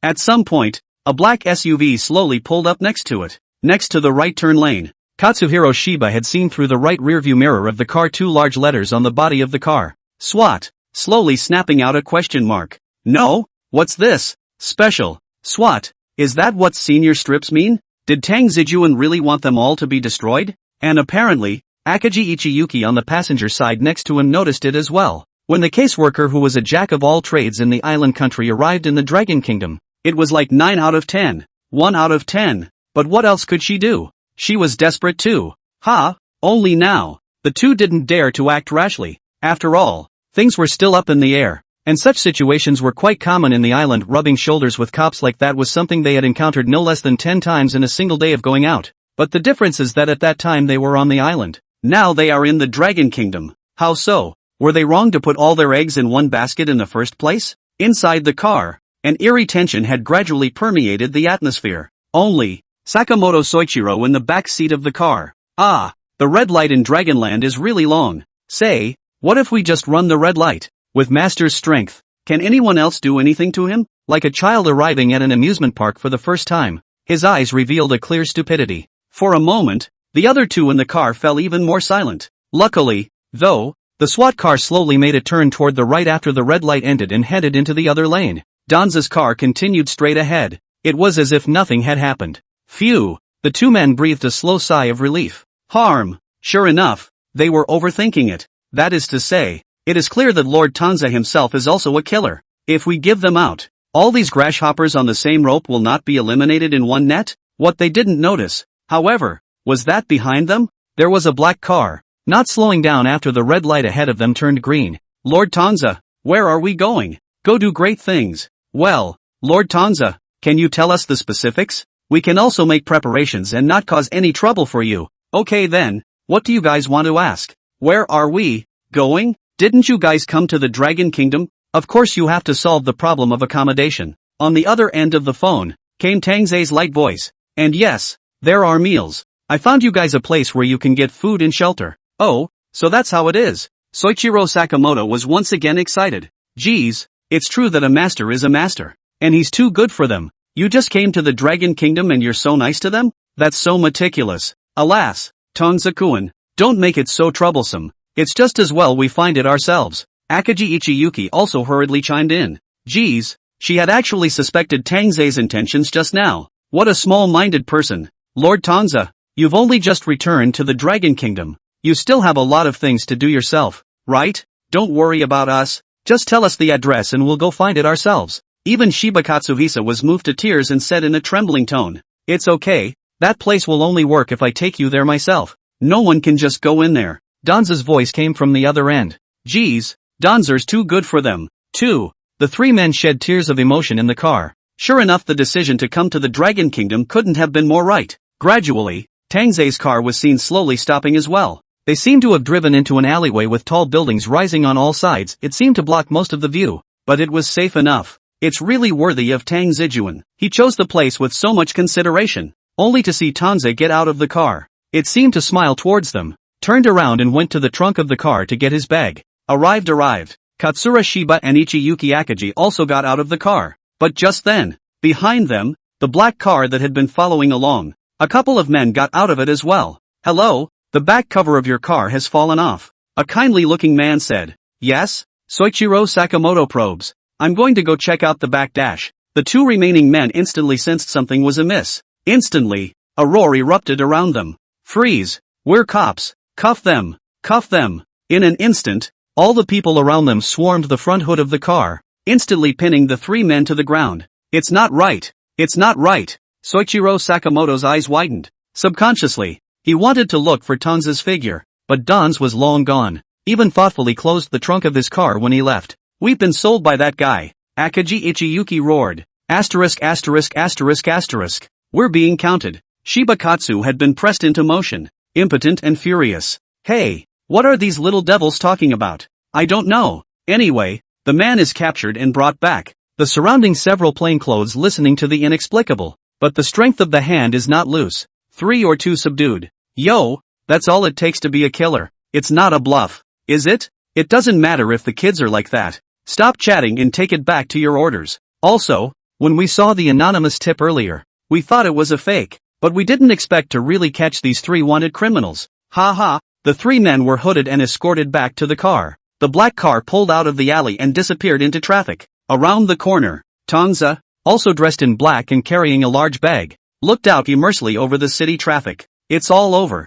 at some point, a black SUV slowly pulled up next to it. Next to the right turn lane, Katsuhiro Shiba had seen through the right rearview mirror of the car two large letters on the body of the car. SWAT, slowly snapping out a question mark. No? What's this? Special. SWAT. Is that what senior strips mean? Did Tang Ze really want them all to be destroyed? And apparently, Akagi Ichiyuki on the passenger side next to him noticed it as well. When the caseworker who was a jack of all trades in the island country arrived in the Dragon Kingdom, it was like 9 out of 10. 1 out of 10. But what else could she do? She was desperate too. Only now. The two didn't dare to act rashly. After all, things were still up in the air, and such situations were quite common in the island. Rubbing shoulders with cops like that was something they had encountered no less than 10 times in a single day of going out. But the difference is that at that time they were on the island. Now they are in the Dragon Kingdom. How so? Were they wrong to put all their eggs in one basket in the first place? Inside the car, an eerie tension had gradually permeated the atmosphere. Only Sakamoto Soichiro in the back seat of the car. The red light in Dragonland is really long. Say, what if we just run the red light? With Master's strength, can anyone else do anything to him? Like a child arriving at an amusement park for the first time, his eyes revealed a clear stupidity. For a moment, the other two in the car fell even more silent. Luckily, though, the SWAT car slowly made a turn toward the right after the red light ended and headed into the other lane. Danza's car continued straight ahead. It was as if nothing had happened. Phew, the two men breathed a slow sigh of relief. Sure enough, they were overthinking it. That is to say, it is clear that Lord Tang Ze himself is also a killer. If we give them out, all these grasshoppers on the same rope will not be eliminated in one net? What they didn't notice, however, was that behind them, there was a black car, not slowing down after the red light ahead of them turned green. Lord Tang Ze, where are we going? Go do great things. Well, Lord Tang Ze, can you tell us the specifics? We can also make preparations and not cause any trouble for you. Okay then, what do you guys want to ask? Where are we going? Didn't you guys come to the Dragon Kingdom? Of course you have to solve the problem of accommodation. On the other end of the phone, came Tang Ze's light voice. And yes, there are meals. I found you guys a place where you can get food and shelter. Oh, so that's how it is. Soichiro Sakamoto was once again excited. Geez, it's true that a master is a master. And he's too good for them. You just came to the Dragon Kingdom and you're so nice to them? That's so meticulous. Alas, Tang Ze-kun, don't make it so troublesome. It's just as well we find it ourselves. Akagi Ichiyuki also hurriedly chimed in. Geez, she had actually suspected Tang Ze's intentions just now. What a small-minded person. Lord Tang Ze, you've only just returned to the Dragon Kingdom. You still have a lot of things to do yourself, right? Don't worry about us. Just tell us the address and we'll go find it ourselves. Even Shiba Katsuhisa was moved to tears and said in a trembling tone. It's okay, that place will only work if I take you there myself. No one can just go in there. Danza's voice came from the other end. Geez, Danza's too good for them, too. The three men shed tears of emotion in the car. Sure enough, the decision to come to the Dragon Kingdom couldn't have been more right. Gradually, Tang Ze's car was seen slowly stopping as well. They seemed to have driven into an alleyway with tall buildings rising on all sides. It seemed to block most of the view, but it was safe enough. It's really worthy of Tang Ze-jun. He chose the place with so much consideration, only to see Tang Ze get out of the car. It seemed to smile towards them, turned around and went to the trunk of the car to get his bag. Arrived. Katsura Shiba and Ichiyuki Akagi also got out of the car. But just then, behind them, the black car that had been following along, a couple of men got out of it as well. Hello, the back cover of your car has fallen off. A kindly-looking man said. Yes? Soichiro Sakamoto probes. I'm going to go check out the back dash. The two remaining men instantly sensed something was amiss. Instantly, a roar erupted around them. Freeze! We're cops! Cuff them! Cuff them! In an instant, all the people around them swarmed the front hood of the car, instantly pinning the three men to the ground. It's not right! It's not right! Soichiro Sakamoto's eyes widened. Subconsciously, he wanted to look for Tang Ze's figure, but Dan's was long gone. Even thoughtfully closed the trunk of his car when he left. We've been sold by that guy. Akagi Ichiyuki roared. Asterisk. We're being counted. Shiba Katsu had been pressed into motion, impotent and furious. Hey, what are these little devils talking about? I don't know. Anyway, the man is captured and brought back. The surrounding several plainclothes listening to the inexplicable. But the strength of the hand is not loose. 3 or 2 subdued. Yo, that's all it takes to be a killer. It's not a bluff, is it? It doesn't matter if the kids are like that. Stop chatting and take it back to your orders. Also, when we saw the anonymous tip earlier, we thought it was a fake, but we didn't expect to really catch these 3 wanted criminals. Haha, the 3 men were hooded and escorted back to the car. The black car pulled out of the alley and disappeared into traffic. Around the corner, Tang Ze, also dressed in black and carrying a large bag, looked out immersely over the city traffic. It's all over.